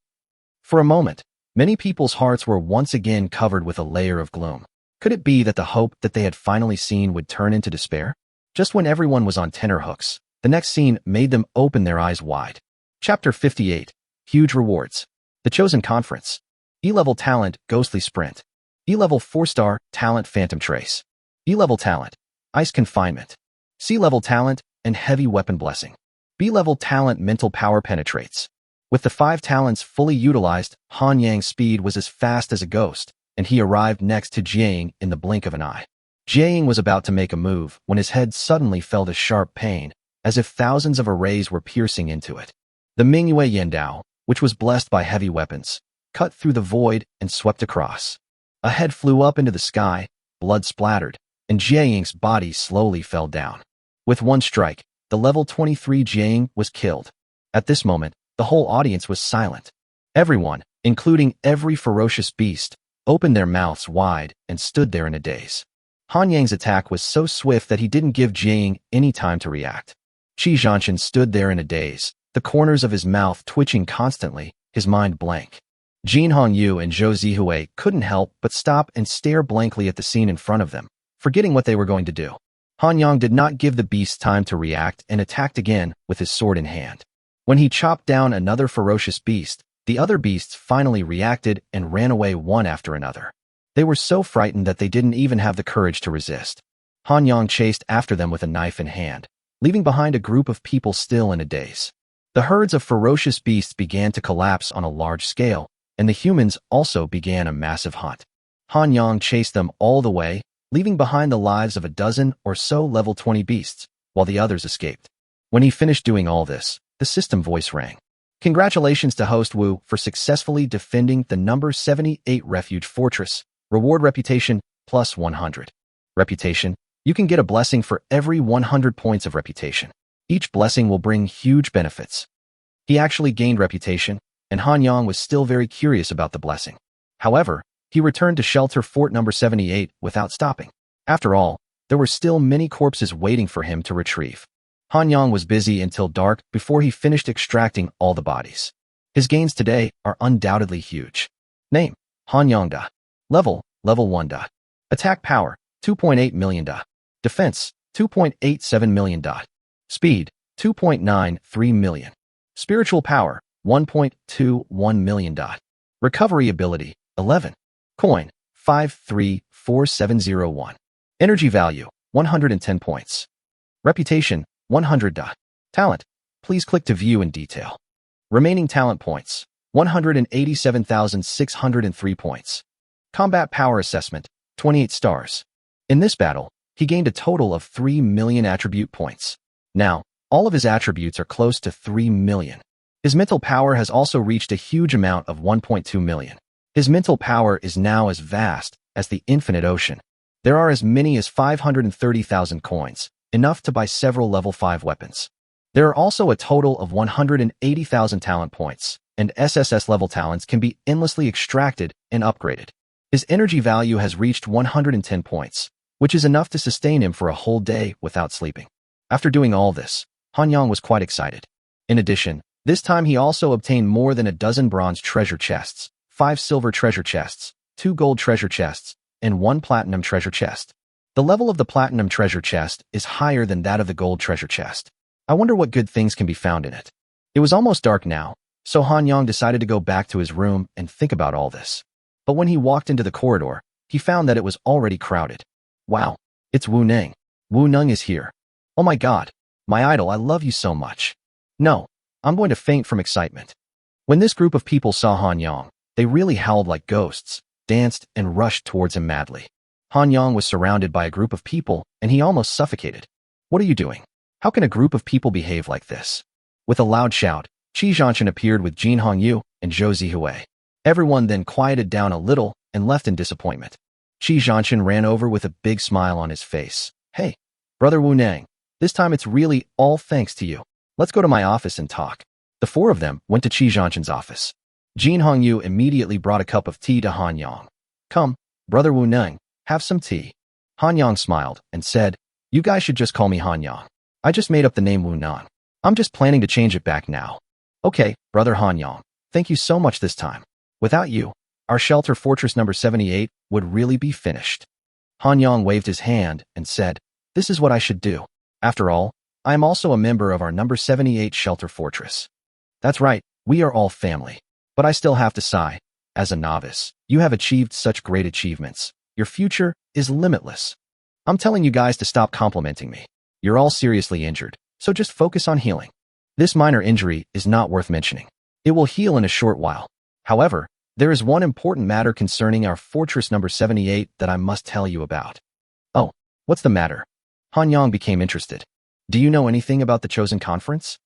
For a moment, many people's hearts were once again covered with a layer of gloom. Could it be that the hope that they had finally seen would turn into despair? Just when everyone was on tenterhooks, the next scene made them open their eyes wide. Chapter 58. Huge Rewards. The Chosen Conference. E-level talent, Ghostly Sprint. E-level 4-star, talent, Phantom Trace. E-level talent, Ice Confinement. C-level talent, and Heavy Weapon Blessing. B-level talent, Mental Power Penetrates. With the 5 talents fully utilized, Han Yang's speed was as fast as a ghost, and he arrived next to Jiaying in the blink of an eye. Jiaying was about to make a move when his head suddenly felt a sharp pain, as if thousands of arrays were piercing into it. The Mingyue Yandao, which was blessed by heavy weapons, cut through the void and swept across. A head flew up into the sky, blood splattered, and Jiaying's body slowly fell down. With one strike, the level 23 Jiaying was killed. At this moment, the whole audience was silent. Everyone, including every ferocious beast, opened their mouths wide and stood there in a daze. Han Yang's attack was so swift that he didn't give Jing any time to react. Qi Zhanshan stood there in a daze, the corners of his mouth twitching constantly, his mind blank. Jin Hongyu and Zhou Zihui couldn't help but stop and stare blankly at the scene in front of them, forgetting what they were going to do. Han Yang did not give the beast time to react and attacked again with his sword in hand. When he chopped down another ferocious beast, the other beasts finally reacted and ran away one after another. They were so frightened that they didn't even have the courage to resist. Han Yang chased after them with a knife in hand, leaving behind a group of people still in a daze. The herds of ferocious beasts began to collapse on a large scale, and the humans also began a massive hunt. Han Yang chased them all the way, leaving behind the lives of a dozen or so level 20 beasts, while the others escaped. When he finished doing all this, the system voice rang. Congratulations to host Wu for successfully defending the number 78 refuge fortress. Reward reputation plus 100. Reputation. You can get a blessing for every 100 points of reputation. Each blessing will bring huge benefits. He actually gained reputation, and Han Yang was still very curious about the blessing. However, he returned to shelter fort number 78 without stopping. After all, there were still many corpses waiting for him to retrieve. Han Yang was busy until dark before he finished extracting all the bodies. His gains today are undoubtedly huge. Name: Han Yang Da. Level 1 Da. Attack power 2.8 million Da. Defense 2.87 million Da. Speed 2.93 million. Spiritual power 1.21 million Da. Recovery ability 11. Coin 534701. Energy value 110 points. Reputation 100 Da. Talent. Please click to view in detail. Remaining talent points 187,603 points. Combat power assessment 28 stars. In this battle, he gained a total of 3 million attribute points. Now, all of his attributes are close to 3 million. His mental power has also reached a huge amount of 1.2 million. His mental power is now as vast as the infinite ocean. There are as many as 530,000 coins, enough to buy several level 5 weapons. There are also a total of 180,000 talent points, and SSS-level talents can be endlessly extracted and upgraded. His energy value has reached 110 points, which is enough to sustain him for a whole day without sleeping. After doing all this, Han Yang was quite excited. In addition, this time he also obtained more than a dozen bronze treasure chests, 5 silver treasure chests, 2 gold treasure chests, and 1 platinum treasure chest. The level of the platinum treasure chest is higher than that of the gold treasure chest. I wonder what good things can be found in it. It was almost dark now, so Han Yang decided to go back to his room and think about all this. But when he walked into the corridor, he found that it was already crowded. Wow, it's Wu Neng. Wu Neng is here. Oh my god, my idol, I love you so much. No, I'm going to faint from excitement. When this group of people saw Han Yang, they really howled like ghosts, danced, and rushed towards him madly. Han Yang was surrounded by a group of people, and he almost suffocated. What are you doing? How can a group of people behave like this? With a loud shout, Qi Zhanshan appeared with Jin Hongyu and Zhou Zihui. Everyone then quieted down a little and left in disappointment. Qi Zhanshan ran over with a big smile on his face. Hey, brother Wu Neng, this time it's really all thanks to you. Let's go to my office and talk. The 4 of them went to Qi Zhanshan's office. Jin Hongyu immediately brought a cup of tea to Han Yang. Come, brother Wu Neng, have some tea. Han Yang smiled and said, you guys should just call me Han Yang. I just made up the name Wu Neng. I'm just planning to change it back now. Okay, brother Han Yang, thank you so much this time. Without you, our shelter fortress number 78 would really be finished. Han Yang waved his hand and said, this is what I should do. After all, I am also a member of our number 78 shelter fortress. That's right, we are all family. But I still have to sigh. As a novice, you have achieved such great achievements. Your future is limitless. I'm telling you guys to stop complimenting me. You're all seriously injured, so just focus on healing. This minor injury is not worth mentioning. It will heal in a short while. However, there is one important matter concerning our fortress number 78 that I must tell you about. Oh, what's the matter? Han Yang became interested. Do you know anything about the Chosen Conference?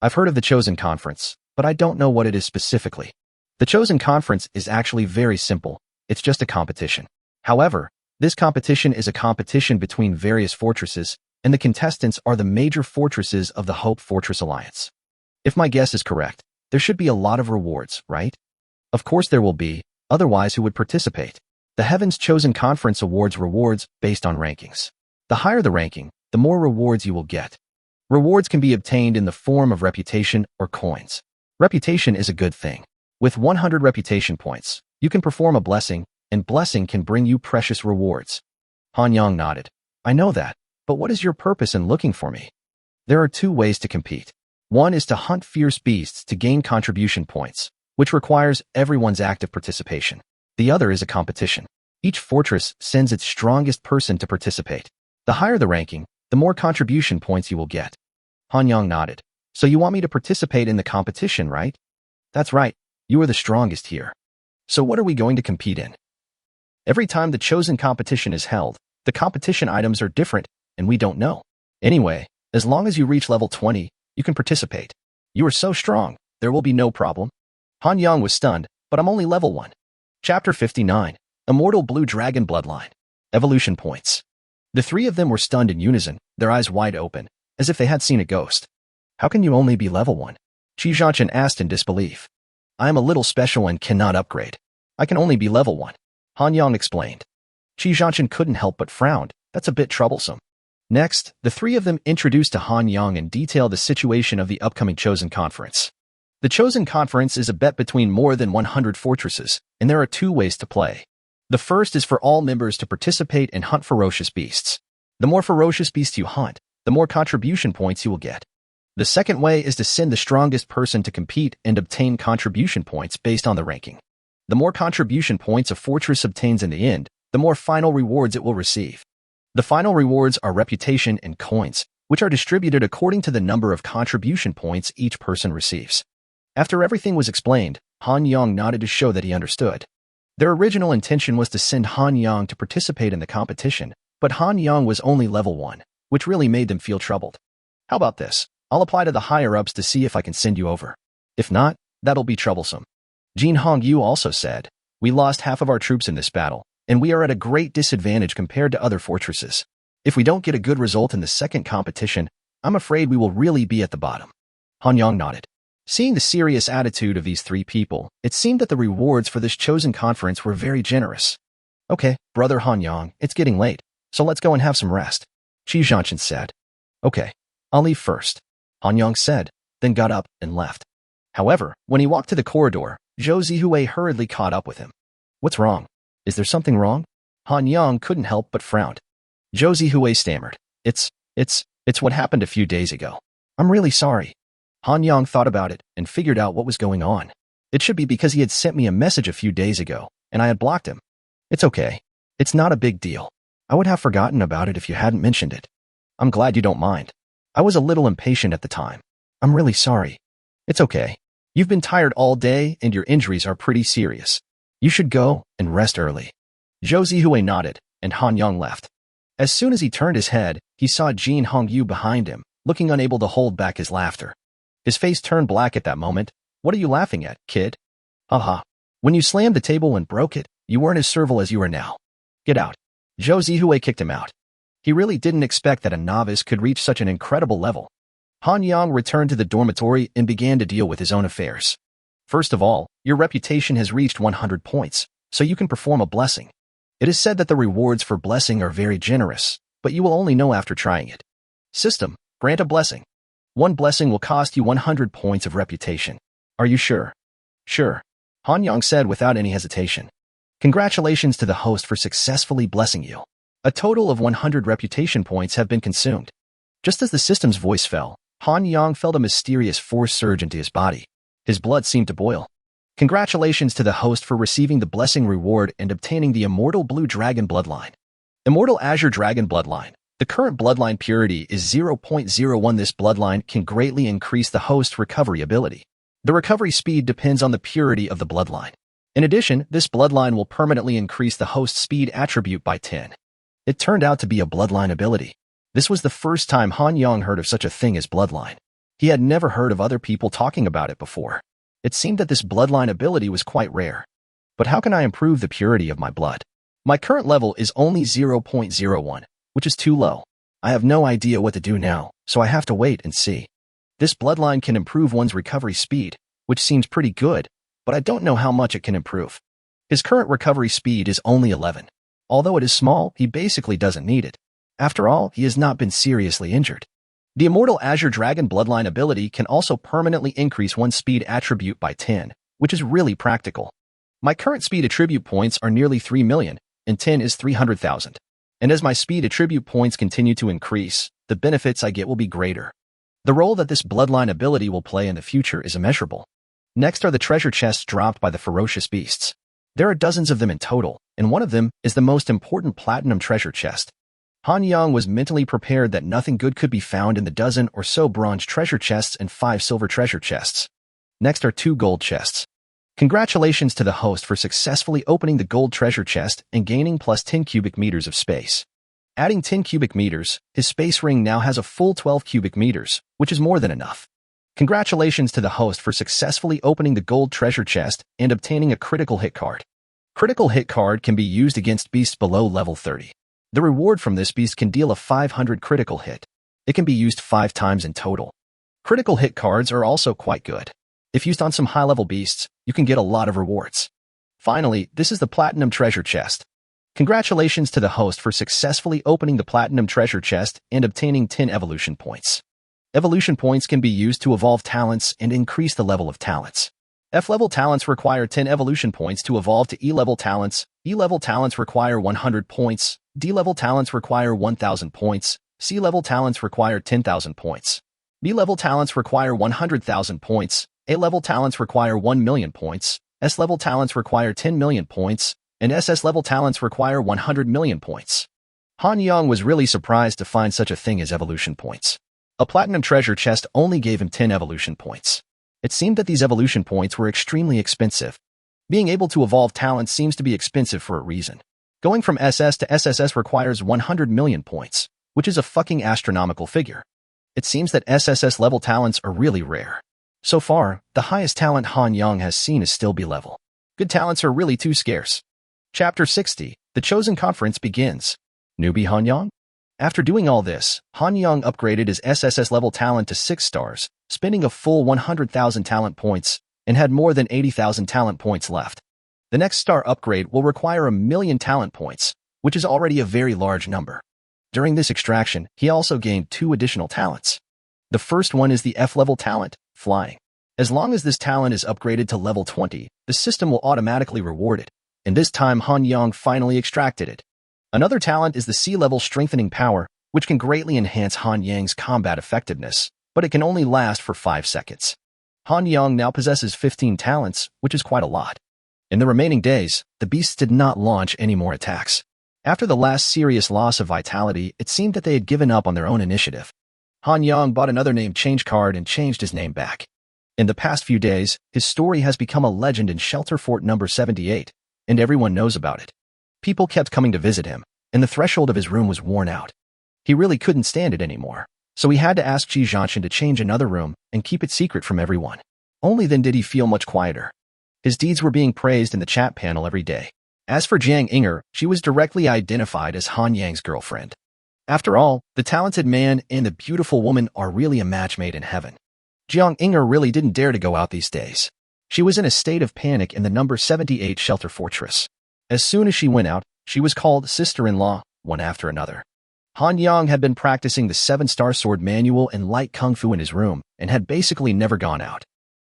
I've heard of the Chosen Conference, but I don't know what it is specifically. The Chosen Conference is actually very simple. It's just a competition. However, this competition is a competition between various fortresses, and the contestants are the major fortresses of the Hope Fortress Alliance. If my guess is correct, there should be a lot of rewards, right? Of course there will be, otherwise who would participate? The Heaven's Chosen Conference awards rewards based on rankings. The higher the ranking, the more rewards you will get. Rewards can be obtained in the form of reputation or coins. Reputation is a good thing. With 100 reputation points, you can perform a blessing, and blessing can bring you precious rewards. Han Yang nodded. I know that, but what is your purpose in looking for me? There are two ways to compete. One is to hunt fierce beasts to gain contribution points, which requires everyone's active participation. The other is a competition. Each fortress sends its strongest person to participate. The higher the ranking, the more contribution points you will get. Han Yang nodded. So you want me to participate in the competition, right? That's right. You are the strongest here. So what are we going to compete in? Every time the chosen competition is held, the competition items are different, and we don't know. Anyway, as long as you reach level 20, you can participate. You are so strong, there will be no problem. Han Yang was stunned, but I'm only level 1. Chapter 59. Immortal Blue Dragon Bloodline. Evolution Points. The three of them were stunned in unison, their eyes wide open, as if they had seen a ghost. How can you only be level 1? Qi Zhanchen asked in disbelief. I am a little special and cannot upgrade. I can only be level 1. Han Yang explained. Qi Zhanchen couldn't help but frowned. That's a bit troublesome. Next, the three of them introduced to Han Yang and detailed the situation of the upcoming Chosen Conference. The Chosen Conference is a bet between more than 100 fortresses, and there are two ways to play. The first is for all members to participate and hunt ferocious beasts. The more ferocious beasts you hunt, the more contribution points you will get. The second way is to send the strongest person to compete and obtain contribution points based on the ranking. The more contribution points a fortress obtains in the end, the more final rewards it will receive. The final rewards are reputation and coins, which are distributed according to the number of contribution points each person receives. After everything was explained, Han Yang nodded to show that he understood. Their original intention was to send Han Yang to participate in the competition, but Han Yang was only level 1, which really made them feel troubled. How about this? I'll apply to the higher-ups to see if I can send you over. If not, that'll be troublesome. Jin Hongyu also said, we lost half of our troops in this battle, and we are at a great disadvantage compared to other fortresses. If we don't get a good result in the second competition, I'm afraid we will really be at the bottom. Han Yang nodded. Seeing the serious attitude of these three people, it seemed that the rewards for this chosen conference were very generous. Okay, brother Han Yang, it's getting late, so let's go and have some rest. Qi Zhanchen said. Okay, I'll leave first. Han Yang said, then got up and left. However, when he walked to the corridor, Zhou Zihui hurriedly caught up with him. What's wrong? Is there something wrong? Han Yang couldn't help but frowned. Zhou Zihui stammered. It's what happened a few days ago. I'm really sorry. Han Yang thought about it and figured out what was going on. It should be because he had sent me a message a few days ago, and I had blocked him. It's okay. It's not a big deal. I would have forgotten about it if you hadn't mentioned it. I'm glad you don't mind. I was a little impatient at the time. I'm really sorry. It's okay. You've been tired all day and your injuries are pretty serious. You should go and rest early. Zhou Zihui nodded, and Han Yang left. As soon as he turned his head, he saw Jin Hongyu behind him, looking unable to hold back his laughter. His face turned black at that moment. What are you laughing at, kid? Haha. When you slammed the table and broke it, you weren't as servile as you are now. Get out. Zhou Zihui kicked him out. He really didn't expect that a novice could reach such an incredible level. Han Yang returned to the dormitory and began to deal with his own affairs. First of all, your reputation has reached 100 points, so you can perform a blessing. It is said that the rewards for blessing are very generous, but you will only know after trying it. System, grant a blessing. One blessing will cost you 100 points of reputation. Are you sure? Sure. Han Yang said without any hesitation. Congratulations to the host for successfully blessing you. A total of 100 reputation points have been consumed. Just as the system's voice fell, Han Yang felt a mysterious force surge into his body. His blood seemed to boil. Congratulations to the host for receiving the blessing reward and obtaining the Immortal Blue Dragon Bloodline. Immortal Azure Dragon Bloodline. The current bloodline purity is 0.01. This bloodline can greatly increase the host's recovery ability. The recovery speed depends on the purity of the bloodline. In addition, this bloodline will permanently increase the host's speed attribute by 10. It turned out to be a bloodline ability. This was the first time Han Yang heard of such a thing as bloodline. He had never heard of other people talking about it before. It seemed that this bloodline ability was quite rare. But how can I improve the purity of my blood? My current level is only 0.01, which is too low. I have no idea what to do now, so I have to wait and see. This bloodline can improve one's recovery speed, which seems pretty good, but I don't know how much it can improve. His current recovery speed is only 11. Although it is small, he basically doesn't need it. After all, he has not been seriously injured. The Immortal Azure Dragon Bloodline ability can also permanently increase one's speed attribute by 10, which is really practical. My current speed attribute points are nearly 3 million, and 10 is 300,000. And as my speed attribute points continue to increase, the benefits I get will be greater. The role that this bloodline ability will play in the future is immeasurable. Next are the treasure chests dropped by the ferocious beasts. There are dozens of them in total, and one of them is the most important platinum treasure chest. Han Yang was mentally prepared that nothing good could be found in the dozen or so bronze treasure chests and 5 silver treasure chests. Next are 2 gold chests. Congratulations to the host for successfully opening the gold treasure chest and gaining plus 10 cubic meters of space. Adding 10 cubic meters, his space ring now has a full 12 cubic meters, which is more than enough. Congratulations to the host for successfully opening the gold treasure chest and obtaining a critical hit card. Critical hit card can be used against beasts below level 30. The reward from this beast can deal a 500 critical hit. It can be used 5 times in total. Critical hit cards are also quite good. If used on some high-level beasts, you can get a lot of rewards. Finally, this is the Platinum Treasure Chest. Congratulations to the host for successfully opening the Platinum Treasure Chest and obtaining 10 evolution points. Evolution points can be used to evolve talents and increase the level of talents. F-level talents require 10 evolution points to evolve to E-level talents. E-level talents require 100 points. D-level talents require 1,000 points. C-level talents require 10,000 points. B-level talents require 100,000 points. A-level talents require 1 million points. S-level talents require 10 million points. And SS-level talents require 100 million points. Han Yang was really surprised to find such a thing as evolution points. A platinum treasure chest only gave him 10 evolution points. It seemed that these evolution points were extremely expensive. Being able to evolve talents seems to be expensive for a reason. Going from SS to SSS requires 100 million points, which is a fucking astronomical figure. It seems that SSS-level talents are really rare. So far, the highest talent Han Yang has seen is still B-level. Good talents are really too scarce. Chapter 60, The Chosen Conference begins. Newbie Han Yang? After doing all this, Han Yang upgraded his SSS-level talent to 6 stars, spending a full 100,000 talent points, and had more than 80,000 talent points left. The next star upgrade will require 1,000,000 talent points, which is already a very large number. During this extraction, he also gained 2 additional talents. The first one is the F-level talent, Flying. As long as this talent is upgraded to level 20, the system will automatically reward it, and this time Han Yang finally extracted it. Another talent is the C-level Strengthening Power, which can greatly enhance Han Yang's combat effectiveness, but it can only last for 5 seconds. Han Yang now possesses 15 talents, which is quite a lot. In the remaining days, the beasts did not launch any more attacks. After the last serious loss of vitality, it seemed that they had given up on their own initiative. Han Yang bought another name change card and changed his name back. In the past few days, his story has become a legend in Shelter Fort number 78, and everyone knows about it. People kept coming to visit him, and the threshold of his room was worn out. He really couldn't stand it anymore, so he had to ask Ji Zhanshan to change another room and keep it secret from everyone. Only then did he feel much quieter. His deeds were being praised in the chat panel every day. As for Jiang Inger, she was directly identified as Han Yang's girlfriend. After all, the talented man and the beautiful woman are really a match made in heaven. Jiang Inger really didn't dare to go out these days. She was in a state of panic in the number 78 shelter fortress. As soon as she went out, she was called sister-in-law, one after another. Han Yang had been practicing the 7-star sword manual and light kung fu in his room and had basically never gone out.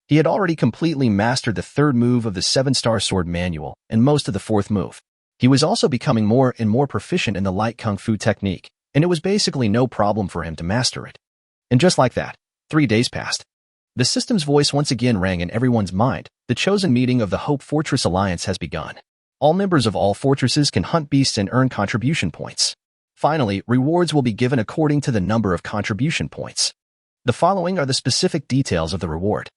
He had already completely mastered the 3rd move of the 7-star sword manual and most of the 4th move. He was also becoming more and more proficient in the light kung fu technique, and it was basically no problem for him to master it. And just like that, 3 days passed. The system's voice once again rang in everyone's mind. The chosen meeting of the Hope Fortress Alliance has begun. All members of all fortresses can hunt beasts and earn contribution points. Finally, rewards will be given according to the number of contribution points. The following are the specific details of the reward.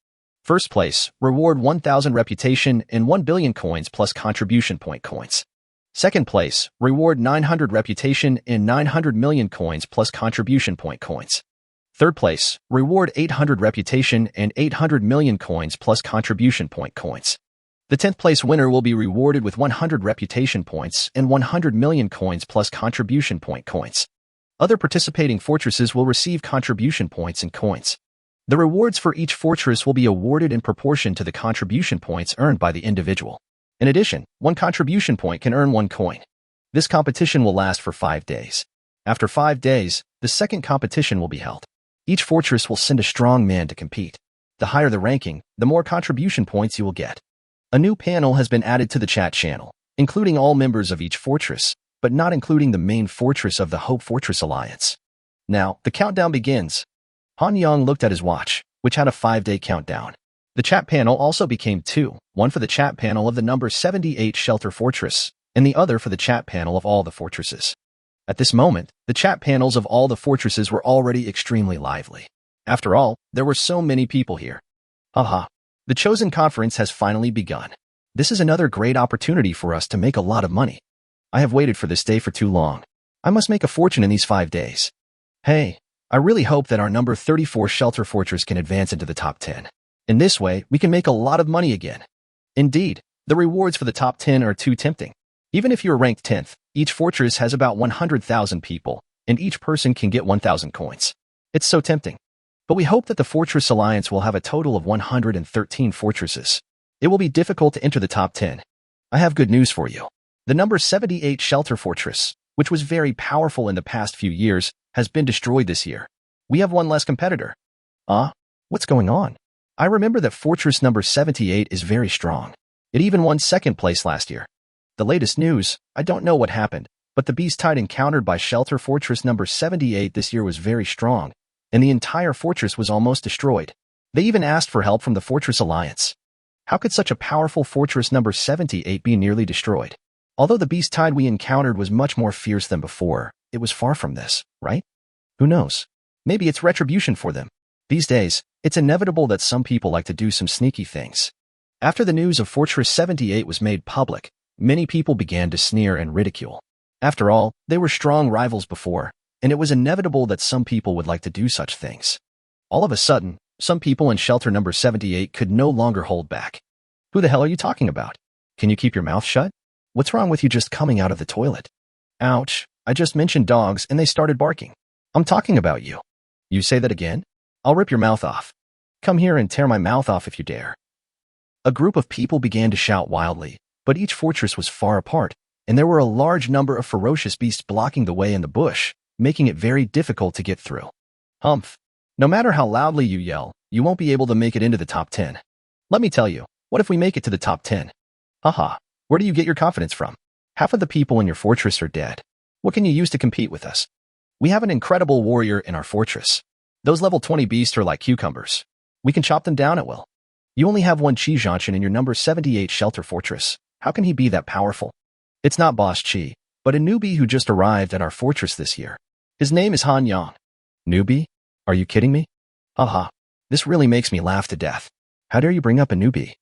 First place, reward 1,000 reputation and 1 billion coins plus contribution point coins. Second place, reward 900 reputation and 900 million coins plus contribution point coins. Third place, reward 800 reputation and 800 million coins plus contribution point coins. The 10th place winner will be rewarded with 100 reputation points and 100 million coins plus contribution point coins. Other participating fortresses will receive contribution points and coins. The rewards for each fortress will be awarded in proportion to the contribution points earned by the individual. In addition, one contribution point can earn 1 coin. This competition will last for 5 days. After 5 days, the second competition will be held. Each fortress will send a strong man to compete. The higher the ranking, the more contribution points you will get. A new panel has been added to the chat channel, including all members of each fortress, but not including the main fortress of the Hope Fortress Alliance. Now, the countdown begins. Han Yang looked at his watch, which had a 5-day countdown. The chat panel also became two, one for the chat panel of the number 78 Shelter Fortress, and the other for the chat panel of all the fortresses. At this moment, the chat panels of all the fortresses were already extremely lively. After all, there were so many people here. Haha. The chosen conference has finally begun. This is another great opportunity for us to make a lot of money. I have waited for this day for too long. I must make a fortune in these 5 days. Hey, I really hope that our number 34 Shelter Fortress can advance into the top 10. In this way, we can make a lot of money again. Indeed, the rewards for the top 10 are too tempting. Even if you're ranked 10th, each fortress has about 100,000 people, and each person can get 1,000 coins. It's so tempting. But we hope that the Fortress Alliance will have a total of 113 fortresses. It will be difficult to enter the top 10. I have good news for you. The number 78 Shelter Fortress, which was very powerful in the past few years, has been destroyed this year. We have one less competitor. What's going on? I remember that fortress number 78 is very strong. It even won second place last year. The latest news, I don't know what happened, but the beast tide encountered by Shelter Fortress number 78 this year was very strong, and the entire fortress was almost destroyed. They even asked for help from the Fortress Alliance. How could such a powerful fortress number 78 be nearly destroyed? Although the beast tide we encountered was much more fierce than before, it was far from this, right? Who knows? Maybe it's retribution for them. These days, it's inevitable that some people like to do some sneaky things. After the news of Fortress 78 was made public, many people began to sneer and ridicule. After all, they were strong rivals before, and it was inevitable that some people would like to do such things. All of a sudden, some people in Shelter number 78 could no longer hold back. Who the hell are you talking about? Can you keep your mouth shut? What's wrong with you just coming out of the toilet? Ouch, I just mentioned dogs and they started barking. I'm talking about you. You say that again? I'll rip your mouth off. Come here and tear my mouth off if you dare. A group of people began to shout wildly, but each fortress was far apart, and there were a large number of ferocious beasts blocking the way in the bush, making it very difficult to get through. Humph. No matter how loudly you yell, you won't be able to make it into the top 10. Let me tell you, what if we make it to the top 10? Haha, where do you get your confidence from? Half of the people in your fortress are dead. What can you use to compete with us? We have an incredible warrior in our fortress. Those level 20 beasts are like cucumbers. We can chop them down at will. You only have one Chi Zhanshan in your number 78 Shelter Fortress. How can he be that powerful? It's not Boss Chi, but a newbie who just arrived at our fortress this year. His name is Han Yang. Newbie? Are you kidding me? Haha, this really makes me laugh to death. How dare you bring up a newbie?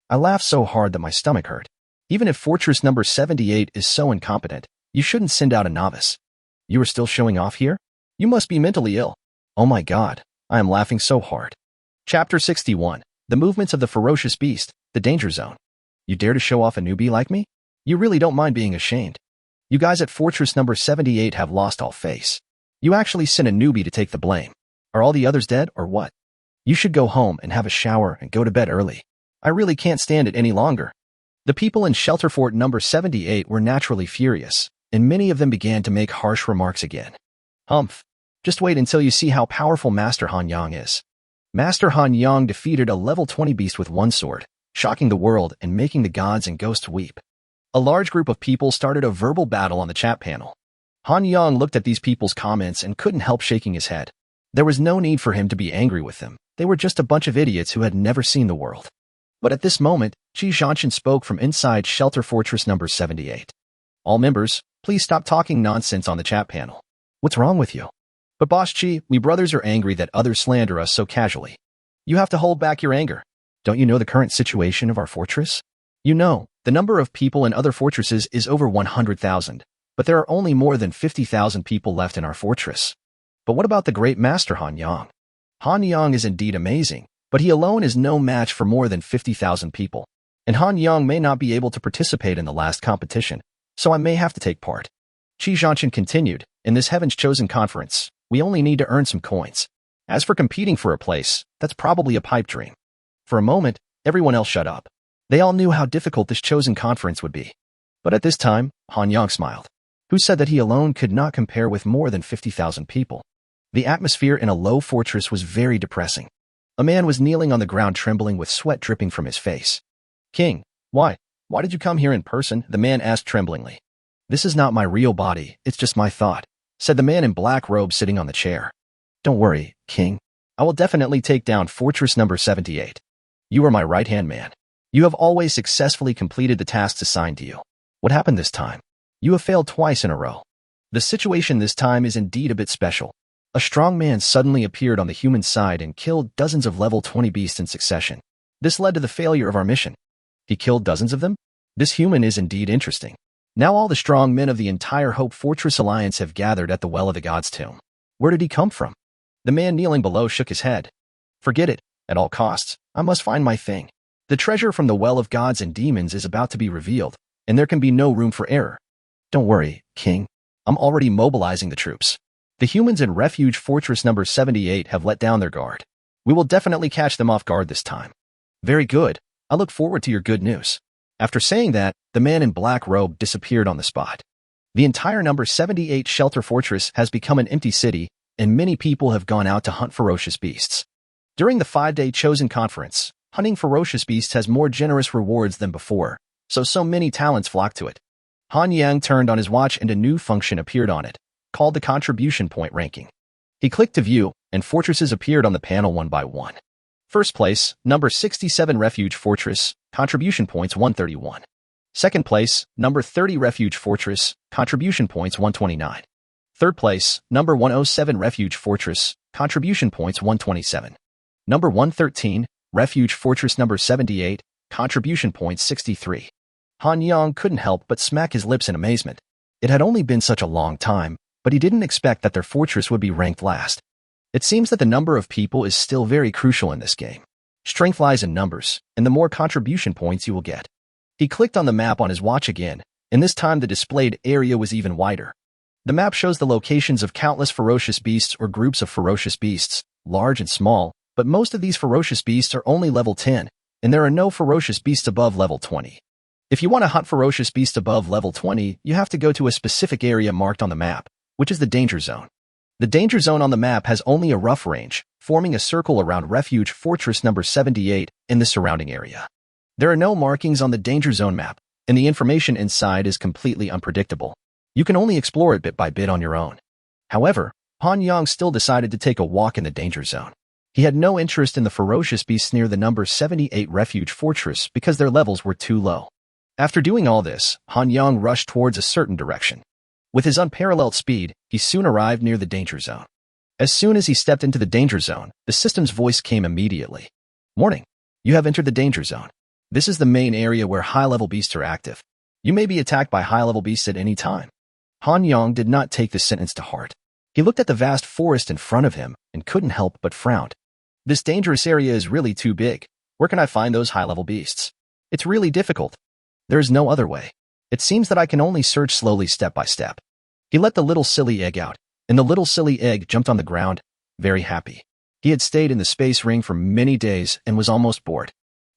I laughed so hard that my stomach hurt. Even if fortress number 78 is so incompetent, you shouldn't send out a novice. You are still showing off here? You must be mentally ill. Oh my god, I am laughing so hard. Chapter 61. The Movements of the Ferocious Beast, the Danger Zone. You dare to show off a newbie like me? You really don't mind being ashamed. You guys at fortress number 78 have lost all face. You actually sent a newbie to take the blame. Are all the others dead or what? You should go home and have a shower and go to bed early. I really can't stand it any longer. The people in Shelter Fort number 78 were naturally furious, and many of them began to make harsh remarks again. Humph. Just wait until you see how powerful Master Han Yang is. Master Han Yang defeated a level 20 beast with one sword, shocking the world and making the gods and ghosts weep. A large group of people started a verbal battle on the chat panel. Han Yang looked at these people's comments and couldn't help shaking his head. There was no need for him to be angry with them. They were just a bunch of idiots who had never seen the world. But at this moment, Chi Zhanshan spoke from inside Shelter Fortress number 78. All members, please stop talking nonsense on the chat panel. What's wrong with you? But Boss Chi, we brothers are angry that others slander us so casually. You have to hold back your anger. Don't you know the current situation of our fortress? You know, the number of people in other fortresses is over 100,000, but there are only more than 50,000 people left in our fortress. But what about the great Master Han Yang? Han Yang is indeed amazing, but he alone is no match for more than 50,000 people. And Han Yang may not be able to participate in the last competition, so I may have to take part. Chi Zhanshan continued, in this Heaven's Chosen Conference, we only need to earn some coins. As for competing for a place, that's probably a pipe dream. For a moment, everyone else shut up. They all knew how difficult this chosen conference would be. But at this time, Han Yang smiled. Who said that he alone could not compare with more than 50,000 people? The atmosphere in a low fortress was very depressing. A man was kneeling on the ground trembling with sweat dripping from his face. King, why did you come here in person? The man asked tremblingly. This is not my real body, it's just my thought, said the man in black robe sitting on the chair. Don't worry, King. I will definitely take down fortress number 78. You are my right-hand man. You have always successfully completed the tasks assigned to you. What happened this time? You have failed twice in a row. The situation this time is indeed a bit special. A strong man suddenly appeared on the human side and killed dozens of level 20 beasts in succession. This led to the failure of our mission. He killed dozens of them? This human is indeed interesting. Now all the strong men of the entire Hope Fortress Alliance have gathered at the Well of the Gods tomb. Where did he come from? The man kneeling below shook his head. Forget it. At all costs, I must find my thing. The treasure from the Well of Gods and Demons is about to be revealed, and there can be no room for error. Don't worry, King. I'm already mobilizing the troops. The humans in Refuge Fortress number 78 have let down their guard. We will definitely catch them off guard this time. Very good. I look forward to your good news. After saying that, the man in black robe disappeared on the spot. The entire number 78 shelter fortress has become an empty city, and many people have gone out to hunt ferocious beasts. During the 5-day chosen conference, hunting ferocious beasts has more generous rewards than before, so many talents flock to it. Han Yang turned on his watch and a new function appeared on it, called the contribution point ranking. He clicked to view, and fortresses appeared on the panel one by one. First place, number 67 Refuge Fortress, contribution points 131. Second place, number 30 Refuge Fortress, contribution points 129. Third place, number 107 Refuge Fortress, contribution points 127. Number 113, Refuge Fortress number 78, contribution points 63. Han Yang couldn't help but smack his lips in amazement. It had only been such a long time, but he didn't expect that their fortress would be ranked last. It seems that the number of people is still very crucial in this game. Strength lies in numbers, and the more contribution points you will get. He clicked on the map on his watch again, and this time the displayed area was even wider. The map shows the locations of countless ferocious beasts or groups of ferocious beasts, large and small, but most of these ferocious beasts are only level 10, and there are no ferocious beasts above level 20. If you want to hunt ferocious beasts above level 20, you have to go to a specific area marked on the map, which is the danger zone. The danger zone on the map has only a rough range, forming a circle around Refuge Fortress number 78 in the surrounding area. There are no markings on the danger zone map, and the information inside is completely unpredictable. You can only explore it bit by bit on your own. However, Han Yang still decided to take a walk in the danger zone. He had no interest in the ferocious beasts near the number 78 Refuge Fortress because their levels were too low. After doing all this, Han Yang rushed towards a certain direction. With his unparalleled speed, he soon arrived near the danger zone. As soon as he stepped into the danger zone, the system's voice came immediately. Warning! You have entered the danger zone. This is the main area where high-level beasts are active. You may be attacked by high-level beasts at any time. Han Yang did not take this sentence to heart. He looked at the vast forest in front of him and couldn't help but frown. This dangerous area is really too big. Where can I find those high-level beasts? It's really difficult. There is no other way. It seems that I can only search slowly step by step. He let the little silly egg out, and the little silly egg jumped on the ground, very happy. He had stayed in the space ring for many days and was almost bored.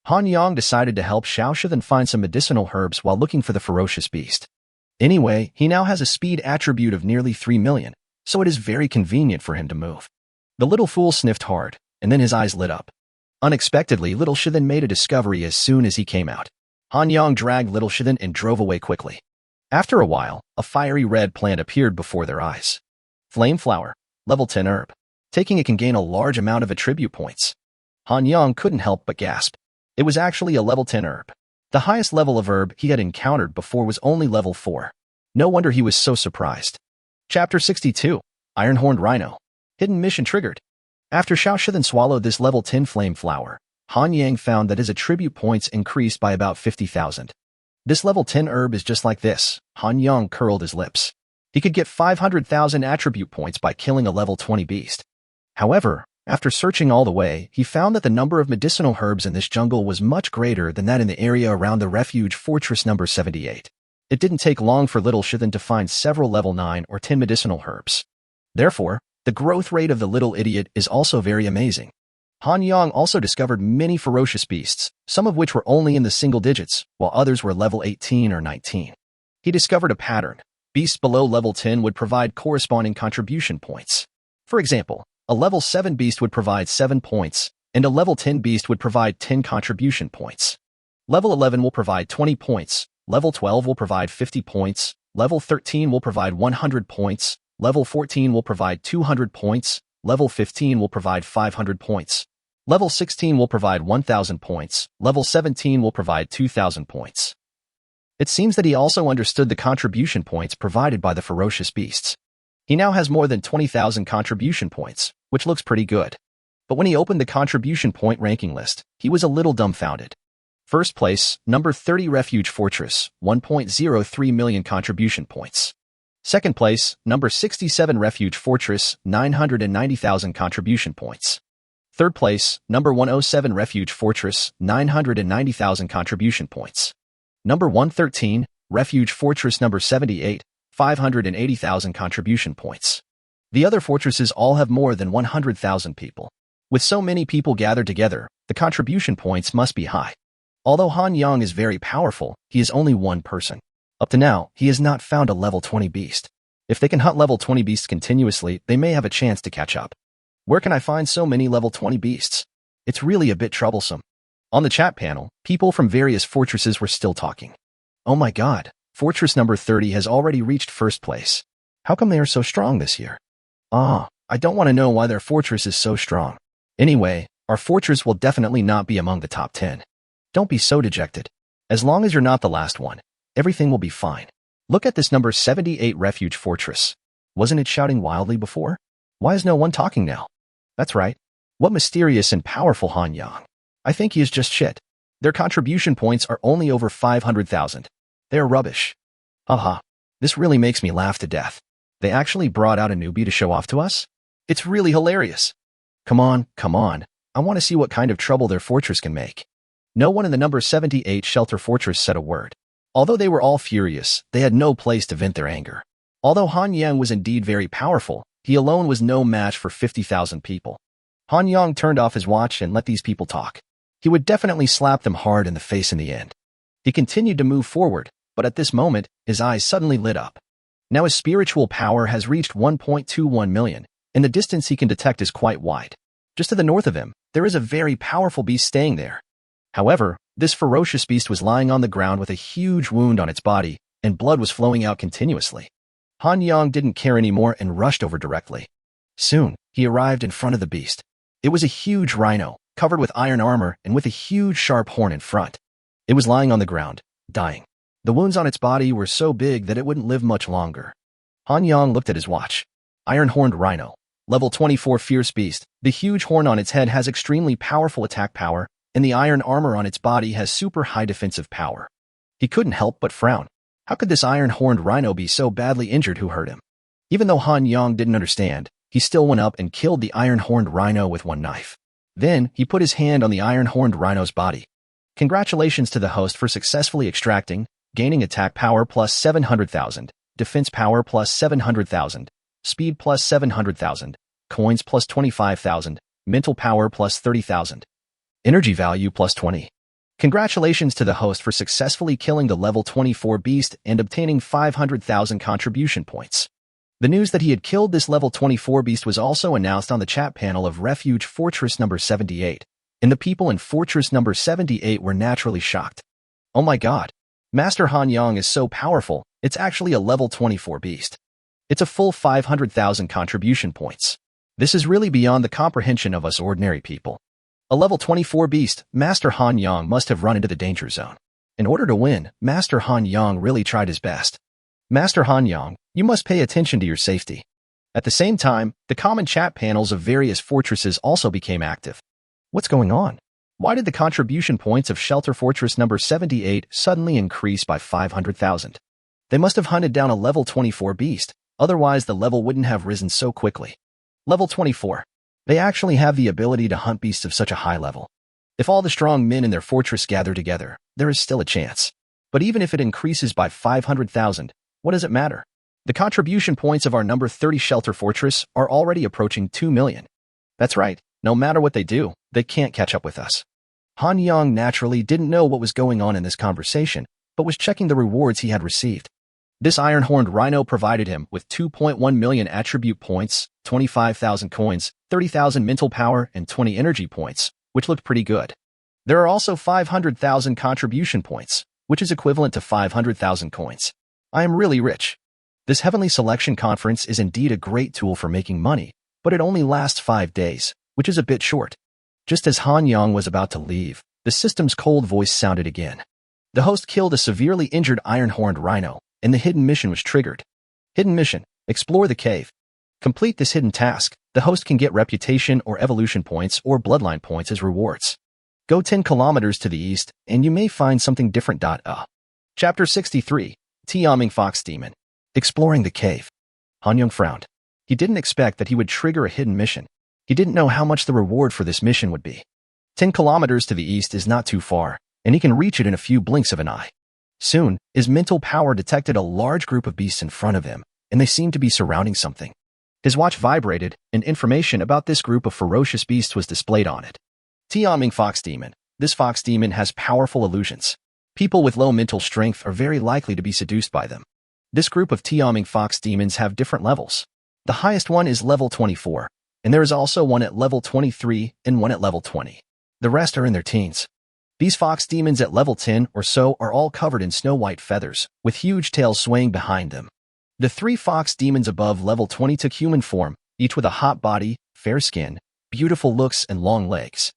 Han Yang decided to help Xiaoshidan find some medicinal herbs while looking for the ferocious beast. Anyway, he now has a speed attribute of nearly 3 million, so it is very convenient for him to move. The little fool sniffed hard, and then his eyes lit up. Unexpectedly, Little Shidan made a discovery as soon as he came out. Han Yang dragged Little Shidan and drove away quickly. After a while, a fiery red plant appeared before their eyes. Flame flower, level 10 herb. Taking it can gain a large amount of attribute points. Han Yang couldn't help but gasp. It was actually a level 10 herb. The highest level of herb he had encountered before was only level 4. No wonder he was so surprised. Chapter 62, Iron-Horned Rhino. Hidden mission triggered. After Xiaoshidan swallowed this level 10 flame flower, Han Yang found that his attribute points increased by about 50,000. This level 10 herb is just like this. Han Yang curled his lips. He could get 500,000 attribute points by killing a level 20 beast. However, after searching all the way, he found that the number of medicinal herbs in this jungle was much greater than that in the area around the Refuge Fortress number 78. It didn't take long for Little Shidan to find several level 9 or 10 medicinal herbs. Therefore, the growth rate of the little idiot is also very amazing. Han Yang also discovered many ferocious beasts, some of which were only in the single digits, while others were level 18 or 19. He discovered a pattern. Beasts below level 10 would provide corresponding contribution points. For example, a level 7 beast would provide 7 points, and a level 10 beast would provide 10 contribution points. Level 11 will provide 20 points, level 12 will provide 50 points, level 13 will provide 100 points, level 14 will provide 200 points, level 15 will provide 500 points. Level 16 will provide 1,000 points, level 17 will provide 2,000 points. It seems that he also understood the contribution points provided by the ferocious beasts. He now has more than 20,000 contribution points, which looks pretty good. But when he opened the contribution point ranking list, he was a little dumbfounded. First place, number 30 Refuge Fortress, 1.03 million contribution points. Second place, number 67 Refuge Fortress, 990,000 contribution points. Third place, number 107 Refuge Fortress, 990,000 contribution points. Number 113, Refuge Fortress number 78, 580,000 contribution points. The other fortresses all have more than 100,000 people. With so many people gathered together, the contribution points must be high. Although Han Yang is very powerful, he is only one person. Up to now, he has not found a level 20 beast. If they can hunt level 20 beasts continuously, they may have a chance to catch up. Where can I find so many level 20 beasts? It's really a bit troublesome. On the chat panel, people from various fortresses were still talking. Oh my god, fortress number 30 has already reached first place. How come they are so strong this year? I don't want to know why their fortress is so strong. Anyway, our fortress will definitely not be among the top 10. Don't be so dejected. As long as you're not the last one, everything will be fine. Look at this number 78 Refuge Fortress. Wasn't it shouting wildly before? Why is no one talking now? That's right. What mysterious and powerful Han Yang. I think he is just shit. Their contribution points are only over 500,000. They are rubbish. Haha. This really makes me laugh to death. They actually brought out a newbie to show off to us? It's really hilarious. Come on. I want to see what kind of trouble their fortress can make. No one in the number 78 Shelter Fortress said a word. Although they were all furious, they had no place to vent their anger. Although Han Yang was indeed very powerful, he alone was no match for 50,000 people. Han Yang turned off his watch and let these people talk. He would definitely slap them hard in the face in the end. He continued to move forward, but at this moment, his eyes suddenly lit up. Now his spiritual power has reached 1.21 million, and the distance he can detect is quite wide. Just to the north of him, there is a very powerful beast staying there. However, this ferocious beast was lying on the ground with a huge wound on its body, and blood was flowing out continuously. Han Yang didn't care anymore and rushed over directly. Soon, he arrived in front of the beast. It was a huge rhino, covered with iron armor and with a huge sharp horn in front. It was lying on the ground, dying. The wounds on its body were so big that it wouldn't live much longer. Han Yang looked at his watch. Iron-horned rhino. Level 24 fierce beast. The huge horn on its head has extremely powerful attack power, and the iron armor on its body has super high defensive power. He couldn't help but frown. How could this iron-horned rhino be so badly injured? Who hurt him? Even though Han Yang didn't understand, he still went up and killed the iron-horned rhino with one knife. Then, he put his hand on the iron-horned rhino's body. Congratulations to the host for successfully extracting, gaining attack power plus 700,000, defense power plus 700,000, speed plus 700,000, coins plus 25,000, mental power plus 30,000, energy value plus 20. Congratulations to the host for successfully killing the level 24 beast and obtaining 500,000 contribution points. The news that he had killed this level 24 beast was also announced on the chat panel of Refuge Fortress number 78, and the people in Fortress number 78 were naturally shocked. Oh my god, Master Han Yang is so powerful, it's actually a level 24 beast. It's a full 500,000 contribution points. This is really beyond the comprehension of us ordinary people. A level 24 beast, Master Han Yang must have run into the danger zone. In order to win, Master Han Yang really tried his best. Master Han Yang, you must pay attention to your safety. At the same time, the common chat panels of various fortresses also became active. What's going on? Why did the contribution points of Shelter Fortress number 78 suddenly increase by 500,000? They must have hunted down a level 24 beast, otherwise the level wouldn't have risen so quickly. Level 24. They actually have the ability to hunt beasts of such a high level. If all the strong men in their fortress gather together, there is still a chance. But even if it increases by 500,000, what does it matter? The contribution points of our number 30 Shelter Fortress are already approaching 2 million. That's right, No matter what they do, they can't catch up with us. Han Yang naturally didn't know what was going on in this conversation, but was checking the rewards he had received. This iron-horned rhino provided him with 2.1 million attribute points, 25,000 coins, 30,000 mental power, and 20 energy points, which looked pretty good. There are also 500,000 contribution points, which is equivalent to 500,000 coins. I am really rich. This Heavenly Selection Conference is indeed a great tool for making money, but it only lasts 5 days, which is a bit short. Just as Han Yang was about to leave, the system's cold voice sounded again. The host killed a severely injured iron-horned rhino, and the hidden mission was triggered. Hidden mission: explore the cave. Complete this hidden task. The host can get reputation or evolution points or bloodline points as rewards. Go 10 kilometers to the east, and you may find something different. Chapter 63, Tiaming Fox Demon. Exploring the cave. Han Yang frowned. He didn't expect that he would trigger a hidden mission. He didn't know how much the reward for this mission would be. 10 kilometers to the east is not too far, and he can reach it in a few blinks of an eye. Soon, his mental power detected a large group of beasts in front of him, and they seemed to be surrounding something. His watch vibrated, and information about this group of ferocious beasts was displayed on it. Tiaming Fox Demon. This fox demon has powerful illusions. People with low mental strength are very likely to be seduced by them. This group of Tiaming Fox Demons have different levels. The highest one is level 24, and there is also one at level 23 and one at level 20. The rest are in their teens. These fox demons at level 10 or so are all covered in snow-white feathers, with huge tails swaying behind them. The 3 fox demons above level 20 took human form, each with a hot body, fair skin, beautiful looks, and long legs.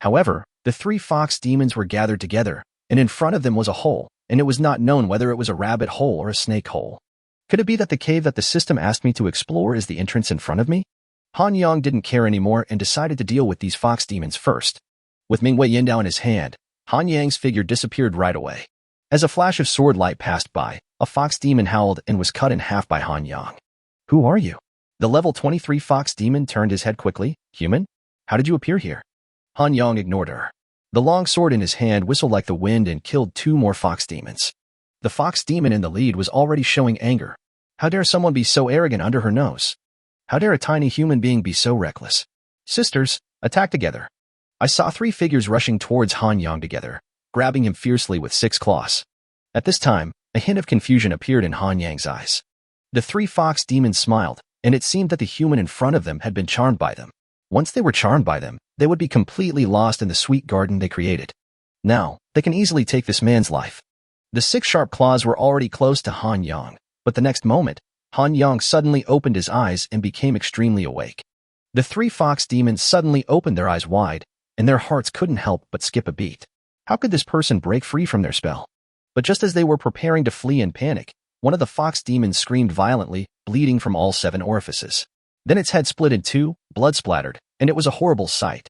However, the 3 fox demons were gathered together, and in front of them was a hole, and it was not known whether it was a rabbit hole or a snake hole. Could it be that the cave that the system asked me to explore is the entrance in front of me? Han Yang didn't care anymore and decided to deal with these fox demons first. With Mingwei Yindao in his hand, Han Yang's figure disappeared right away. As a flash of sword light passed by, a fox demon howled and was cut in half by Han Yang. Who are you? The level 23 fox demon turned his head quickly. Human? How did you appear here? Han Yang ignored her. The long sword in his hand whistled like the wind and killed 2 more fox demons. The fox demon in the lead was already showing anger. How dare someone be so arrogant under her nose? How dare a tiny human being be so reckless? Sisters, attack together. I saw 3 figures rushing towards Han Yang together, grabbing him fiercely with 6 claws. At this time, a hint of confusion appeared in Han Yang's eyes. The 3 fox demons smiled, and it seemed that the human in front of them had been charmed by them. Once they were charmed by them, they would be completely lost in the sweet garden they created. Now, they can easily take this man's life. The 6 sharp claws were already close to Han Yang, but the next moment, Han Yang suddenly opened his eyes and became extremely awake. The 3 fox demons suddenly opened their eyes wide, and their hearts couldn't help but skip a beat. How could this person break free from their spell? But just as they were preparing to flee in panic, one of the fox demons screamed violently, bleeding from all 7 orifices. Then its head split in 2, blood splattered, and it was a horrible sight.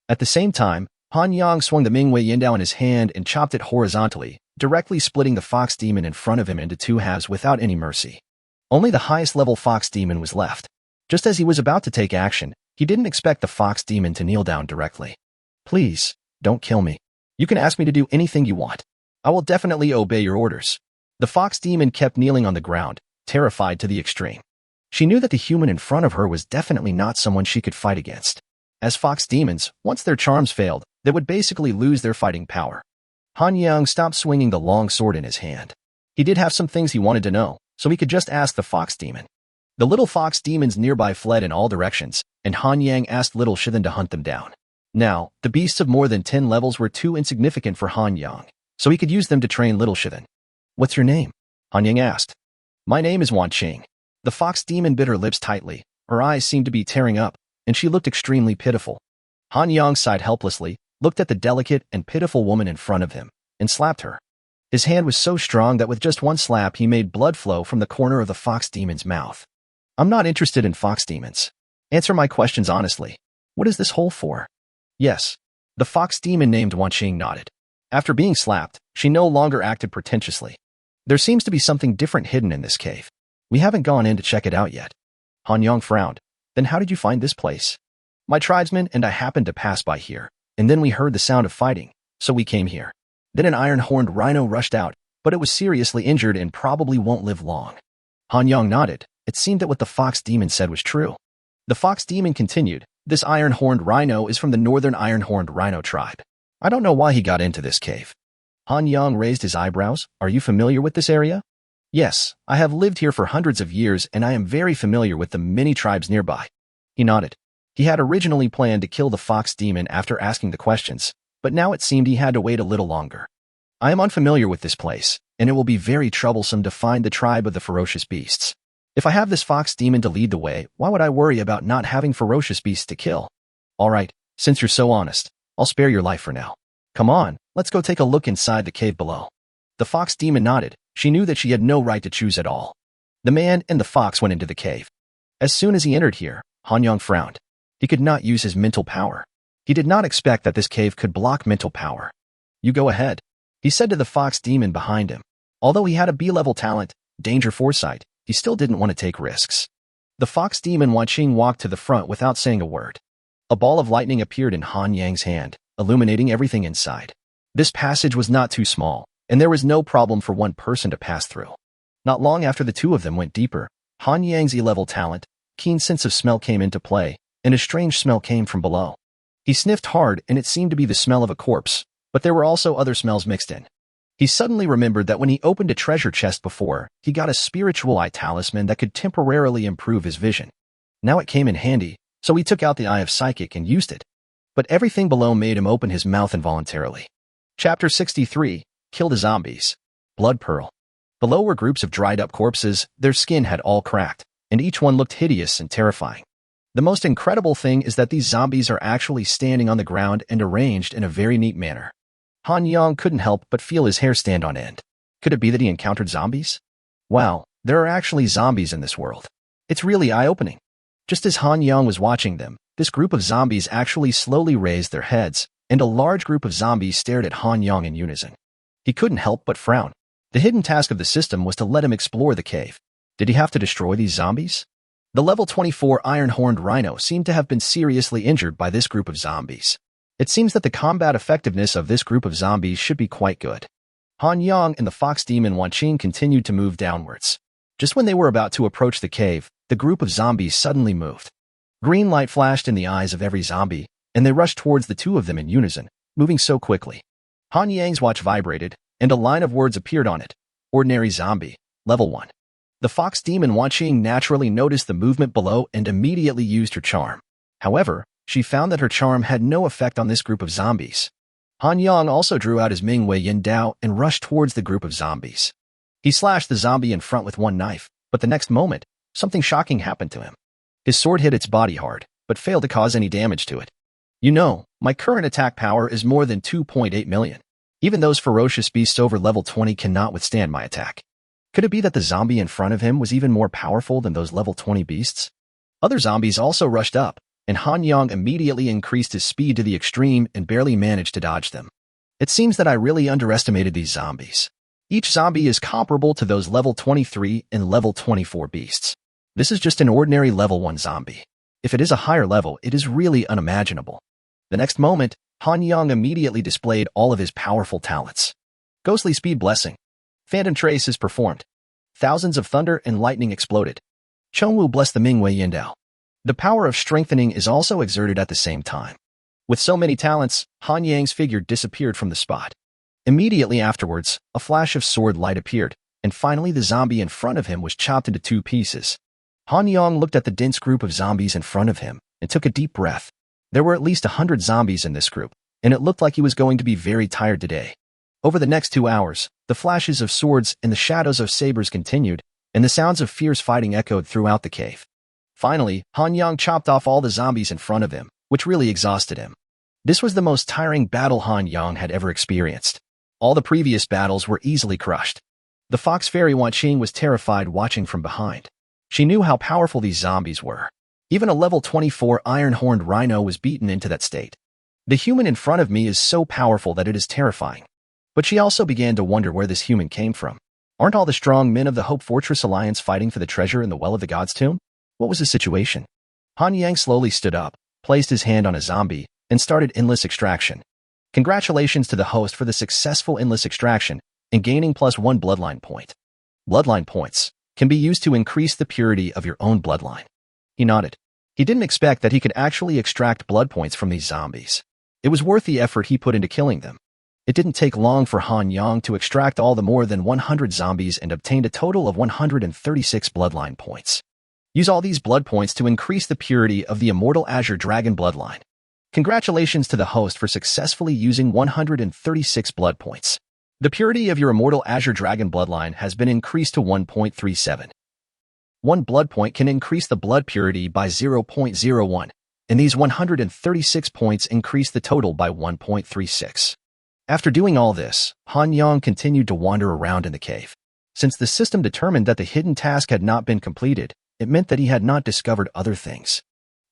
At the same time, Han Yang swung the Mingwei Yindao in his hand and chopped it horizontally, directly splitting the fox demon in front of him into 2 halves without any mercy. Only the highest level fox demon was left. Just as he was about to take action, he didn't expect the fox demon to kneel down directly. Please, don't kill me. You can ask me to do anything you want. I will definitely obey your orders. The fox demon kept kneeling on the ground, terrified to the extreme. She knew that the human in front of her was definitely not someone she could fight against. As fox demons, once their charms failed, they would basically lose their fighting power. Han Yang stopped swinging the long sword in his hand. He did have some things he wanted to know, so he could just ask the fox demon. The little fox demons nearby fled in all directions, and Han Yang asked little Shithan to hunt them down. Now, the beasts of more than 10 levels were too insignificant for Han Yang, so he could use them to train little Shithan. What's your name? Han Yang asked. My name is Wan Qing. The fox demon bit her lips tightly. Her eyes seemed to be tearing up, and she looked extremely pitiful. Han Yang sighed helplessly, looked at the delicate and pitiful woman in front of him, and slapped her. His hand was so strong that with just one slap he made blood flow from the corner of the fox demon's mouth. I'm not interested in fox demons. Answer my questions honestly. What is this hole for? Yes. The fox demon named Wan Qing nodded. After being slapped, she no longer acted pretentiously. There seems to be something different hidden in this cave. We haven't gone in to check it out yet. Han Yang frowned. Then how did you find this place? My tribesmen and I happened to pass by here, and then we heard the sound of fighting, so we came here. Then an iron-horned rhino rushed out, but it was seriously injured and probably won't live long. Han Yang nodded. It seemed that what the fox demon said was true. The fox demon continued, This iron-horned rhino is from the northern iron-horned rhino tribe. I don't know why he got into this cave. Han Yang raised his eyebrows. Are you familiar with this area? Yes, I have lived here for hundreds of years and I am very familiar with the many tribes nearby. He nodded. He had originally planned to kill the fox demon after asking the questions, but now it seemed he had to wait a little longer. I am unfamiliar with this place, and it will be very troublesome to find the tribe of the ferocious beasts. If I have this fox demon to lead the way, why would I worry about not having ferocious beasts to kill? All right, since you're so honest, I'll spare your life for now. Come on, let's go take a look inside the cave below. The fox demon nodded. She knew that she had no right to choose at all. The man and the fox went into the cave. As soon as he entered here, Han Yang frowned. He could not use his mental power. He did not expect that this cave could block mental power. You go ahead, he said to the fox demon behind him. Although he had a B-level talent, danger foresight, he still didn't want to take risks. The fox demon Wanqing walked to the front without saying a word. A ball of lightning appeared in Han Yang's hand, illuminating everything inside. This passage was not too small, and there was no problem for one person to pass through. Not long after the two of them went deeper, Han Yang's E-level talent, keen sense of smell came into play, and a strange smell came from below. He sniffed hard and it seemed to be the smell of a corpse, but there were also other smells mixed in. He suddenly remembered that when he opened a treasure chest before, he got a spiritual eye talisman that could temporarily improve his vision. Now it came in handy, so he took out the Eye of Psychic and used it. But everything below made him open his mouth involuntarily. Chapter 63, Kill the Zombies. Blood Pearl. Below were groups of dried-up corpses, their skin had all cracked, and each one looked hideous and terrifying. The most incredible thing is that these zombies are actually standing on the ground and arranged in a very neat manner. Han Yang couldn't help but feel his hair stand on end. Could it be that he encountered zombies? Wow, there are actually zombies in this world. It's really eye-opening. Just as Han Yang was watching them, this group of zombies actually slowly raised their heads, and a large group of zombies stared at Han Yang in unison. He couldn't help but frown. The hidden task of the system was to let him explore the cave. Did he have to destroy these zombies? The level 24 iron-horned rhino seemed to have been seriously injured by this group of zombies. It seems that the combat effectiveness of this group of zombies should be quite good. Han Yang and the fox demon Wanqing continued to move downwards. Just when they were about to approach the cave, the group of zombies suddenly moved. Green light flashed in the eyes of every zombie, and they rushed towards the two of them in unison, moving so quickly. Han Yang's watch vibrated, and a line of words appeared on it. Ordinary zombie, level 1. The fox demon Wanqing naturally noticed the movement below and immediately used her charm. However, she found that her charm had no effect on this group of zombies. Han Yang also drew out his Mingwei Yin Dao and rushed towards the group of zombies. He slashed the zombie in front with one knife, but the next moment, something shocking happened to him. His sword hit its body hard, but failed to cause any damage to it. You know, my current attack power is more than 2.8 million. Even those ferocious beasts over level 20 cannot withstand my attack. Could it be that the zombie in front of him was even more powerful than those level 20 beasts? Other zombies also rushed up, and Han Yang immediately increased his speed to the extreme and barely managed to dodge them. It seems that I really underestimated these zombies. Each zombie is comparable to those level 23 and level 24 beasts. This is just an ordinary level 1 zombie. If it is a higher level, it is really unimaginable. The next moment, Han Yang immediately displayed all of his powerful talents. Ghostly Speed Blessing. Phantom Trace is performed. Thousands of thunder and lightning exploded. Chongwu blessed the Mingwei Yin Dao. The power of strengthening is also exerted at the same time. With so many talents, Han Yang's figure disappeared from the spot. Immediately afterwards, a flash of sword light appeared, and finally the zombie in front of him was chopped into 2 pieces. Han Yang looked at the dense group of zombies in front of him and took a deep breath. There were at least 100 zombies in this group, and it looked like he was going to be very tired today. Over the next 2 hours, the flashes of swords and the shadows of sabers continued, and the sounds of fierce fighting echoed throughout the cave. Finally, Han Yang chopped off all the zombies in front of him, which really exhausted him. This was the most tiring battle Han Yang had ever experienced. All the previous battles were easily crushed. The fox fairy Wanqing was terrified watching from behind. She knew how powerful these zombies were. Even a level 24 iron-horned rhino was beaten into that state. The human in front of me is so powerful that it is terrifying. But she also began to wonder where this human came from. Aren't all the strong men of the Hope Fortress Alliance fighting for the treasure in the Well of the Gods tomb? What was the situation? Han Yang slowly stood up, placed his hand on a zombie, and started endless extraction. Congratulations to the host for the successful endless extraction and gaining +1 bloodline point. Bloodline points can be used to increase the purity of your own bloodline. He nodded. He didn't expect that he could actually extract blood points from these zombies. It was worth the effort he put into killing them. It didn't take long for Han Yang to extract all the more than 100 zombies and obtained a total of 136 bloodline points. Use all these blood points to increase the purity of the immortal Azure Dragon bloodline. Congratulations to the host for successfully using 136 blood points. The purity of your immortal Azure Dragon bloodline has been increased to 1.37. One blood point can increase the blood purity by 0.01, and these 136 points increase the total by 1.36. After doing all this, Han Yang continued to wander around in the cave. Since the system determined that the hidden task had not been completed, it meant that he had not discovered other things.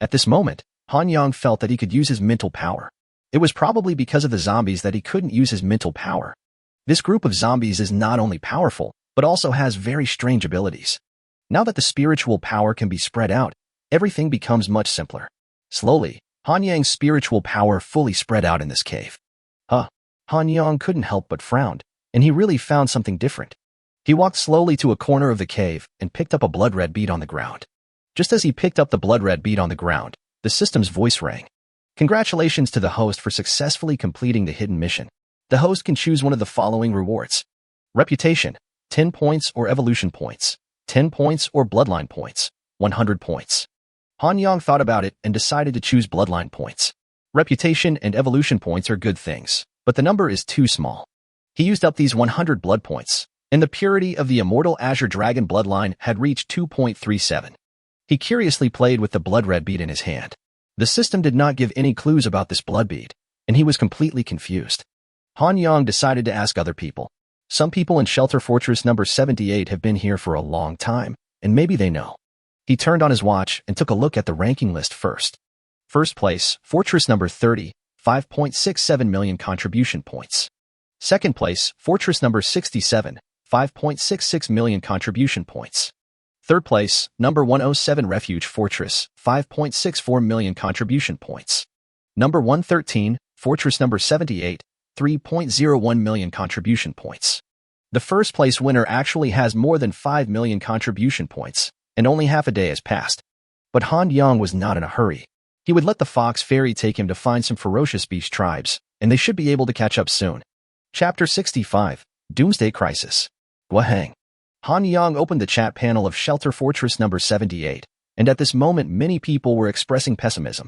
At this moment, Han Yang felt that he could use his mental power. It was probably because of the zombies that he couldn't use his mental power. This group of zombies is not only powerful, but also has very strange abilities. Now that the spiritual power can be spread out, everything becomes much simpler. Slowly, Han Yang's spiritual power fully spread out in this cave. Han Yang couldn't help but frown, and he really found something different. He walked slowly to a corner of the cave and picked up a blood-red bead on the ground. Just as he picked up the blood-red bead on the ground, the system's voice rang. Congratulations to the host for successfully completing the hidden mission. The host can choose one of the following rewards. Reputation, 10 points or evolution points, 10 points or bloodline points, 100 points. Han Yang thought about it and decided to choose bloodline points. Reputation and evolution points are good things, but the number is too small. He used up these 100 blood points, and the purity of the immortal Azure Dragon bloodline had reached 2.37. He curiously played with the blood-red bead in his hand. The system did not give any clues about this blood bead, and he was completely confused. Han Yang decided to ask other people. Some people in Shelter Fortress number 78 have been here for a long time, and maybe they know. He turned on his watch and took a look at the ranking list first. First place, Fortress number 30, 5.67 million contribution points. Second place, Fortress number 67, 5.66 million contribution points. Third place, number 107 Refuge Fortress, 5.64 million contribution points. Number 113, Fortress number 78, 3.01 million contribution points. The first place winner actually has more than 5 million contribution points, and only half a day has passed. But Han Yang was not in a hurry. He would let the Fox Fairy take him to find some ferocious beast tribes, and they should be able to catch up soon. Chapter 65, Doomsday Crisis. Guahang. Han Yang opened the chat panel of Shelter Fortress number 78, and at this moment many people were expressing pessimism.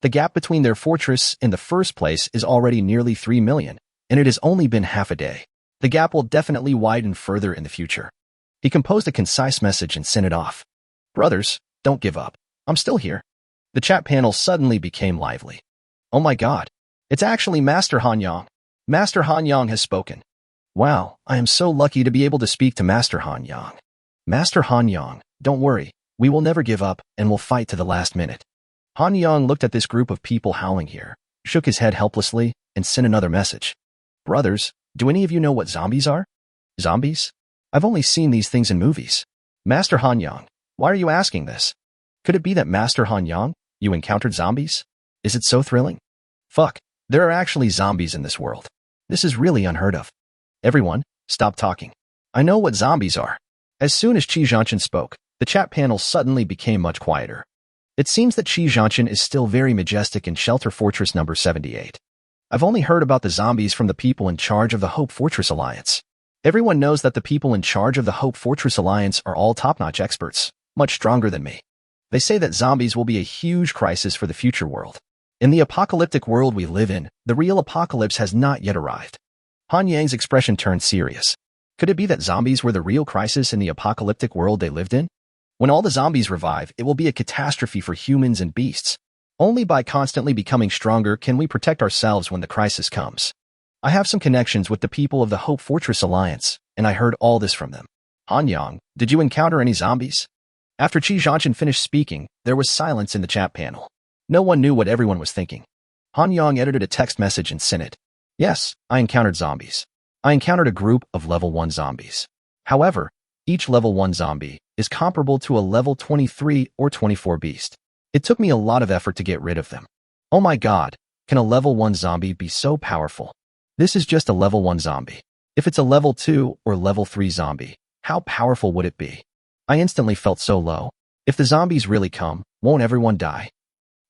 The gap between their fortress and the first place is already nearly 3 million, and it has only been half a day. The gap will definitely widen further in the future. He composed a concise message and sent it off. Brothers, don't give up. I'm still here. The chat panel suddenly became lively. Oh my god. It's actually Master Han Yang. Master Han Yang has spoken. Wow, I am so lucky to be able to speak to Master Han Yang. Master Han Yang, don't worry. We will never give up, and will fight to the last minute. Han Yang looked at this group of people howling here, shook his head helplessly, and sent another message. Brothers, do any of you know what zombies are? Zombies? I've only seen these things in movies. Master Han Yang, why are you asking this? Could it be that Master Han Yang, you encountered zombies? Is it so thrilling? Fuck, there are actually zombies in this world. This is really unheard of. Everyone, stop talking. I know what zombies are. As soon as Qi Zhanshan spoke, the chat panel suddenly became much quieter. It seems that Qi Zhanshan is still very majestic in Shelter Fortress number 78. I've only heard about the zombies from the people in charge of the Hope Fortress Alliance. Everyone knows that the people in charge of the Hope Fortress Alliance are all top-notch experts, much stronger than me. They say that zombies will be a huge crisis for the future world. In the apocalyptic world we live in, the real apocalypse has not yet arrived. Han Yang's expression turned serious. Could it be that zombies were the real crisis in the apocalyptic world they lived in? When all the zombies revive, it will be a catastrophe for humans and beasts. Only by constantly becoming stronger can we protect ourselves when the crisis comes. I have some connections with the people of the Hope Fortress Alliance, and I heard all this from them. Han Yang, did you encounter any zombies? After Qi Zhanshan finished speaking, there was silence in the chat panel. No one knew what everyone was thinking. Han Yang edited a text message and sent it. Yes, I encountered zombies. I encountered a group of level 1 zombies. However, each level 1 zombie is comparable to a level 23 or 24 beast. It took me a lot of effort to get rid of them. Oh my god, can a level 1 zombie be so powerful? This is just a level 1 zombie. If it's a level 2 or level 3 zombie, how powerful would it be? I instantly felt so low. If the zombies really come, won't everyone die?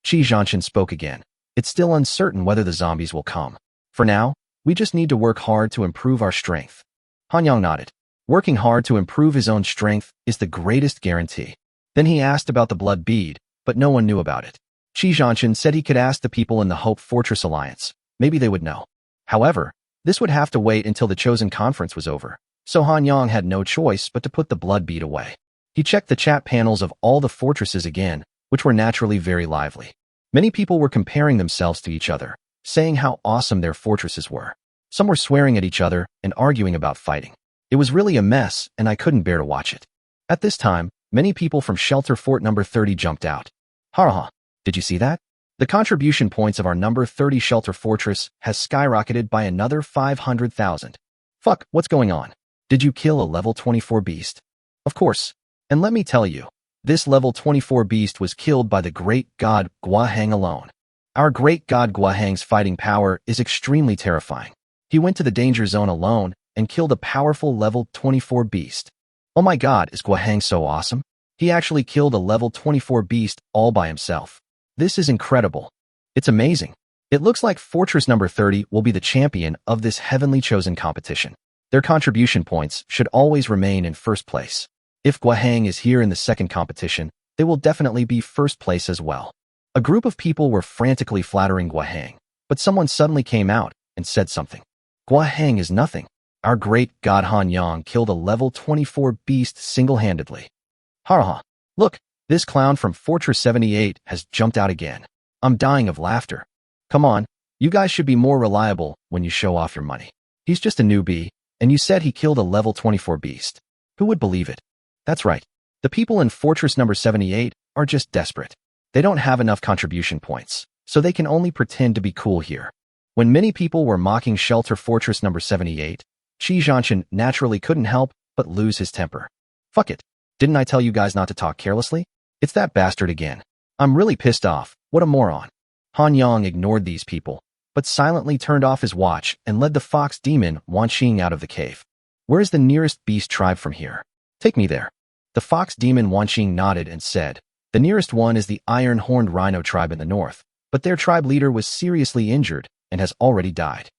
Qi Zhanshan spoke again. It's still uncertain whether the zombies will come. For now, we just need to work hard to improve our strength. Han Yang nodded. Working hard to improve his own strength is the greatest guarantee. Then he asked about the blood bead, but no one knew about it. Qi Zhanshan said he could ask the people in the Hope Fortress Alliance. Maybe they would know. However, this would have to wait until the chosen conference was over, so Han Yang had no choice but to put the blood bead away. He checked the chat panels of all the fortresses again, which were naturally very lively. Many people were comparing themselves to each other, saying how awesome their fortresses were. Some were swearing at each other and arguing about fighting. It was really a mess, and I couldn't bear to watch it. At this time, many people from Shelter Fort number 30 jumped out. Ha! Did you see that? The contribution points of our number 30 Shelter Fortress has skyrocketed by another 500,000. Fuck, what's going on? Did you kill a level 24 beast? Of course. And let me tell you, this level 24 beast was killed by the great god Guahang alone. Our great god Guahang's fighting power is extremely terrifying. He went to the danger zone alone and killed a powerful level 24 beast. Oh my god, is Guahang so awesome? He actually killed a level 24 beast all by himself. This is incredible. It's amazing. It looks like Fortress number 30 will be the champion of this heavenly chosen competition. Their contribution points should always remain in first place. If Guahang is here in the second competition, they will definitely be first place as well. A group of people were frantically flattering Guahang, but someone suddenly came out and said something. Guahang is nothing. Our great god Han Yang killed a level 24 beast single-handedly. Ha! Look, this clown from Fortress 78 has jumped out again. I'm dying of laughter. Come on, you guys should be more reliable when you show off your money. He's just a newbie, and you said he killed a level 24 beast. Who would believe it? That's right. The people in Fortress number 78 are just desperate. They don't have enough contribution points, so they can only pretend to be cool here. When many people were mocking Shelter Fortress number 78, Qi Zhanshan naturally couldn't help but lose his temper. Fuck it. Didn't I tell you guys not to talk carelessly? It's that bastard again. I'm really pissed off. What a moron. Han Yang ignored these people, but silently turned off his watch and led the fox demon Wan Xing out of the cave. Where is the nearest beast tribe from here? Take me there. The fox demon Wan Xing nodded and said, the nearest one is the iron-horned rhino tribe in the north, but their tribe leader was seriously injured and has already died.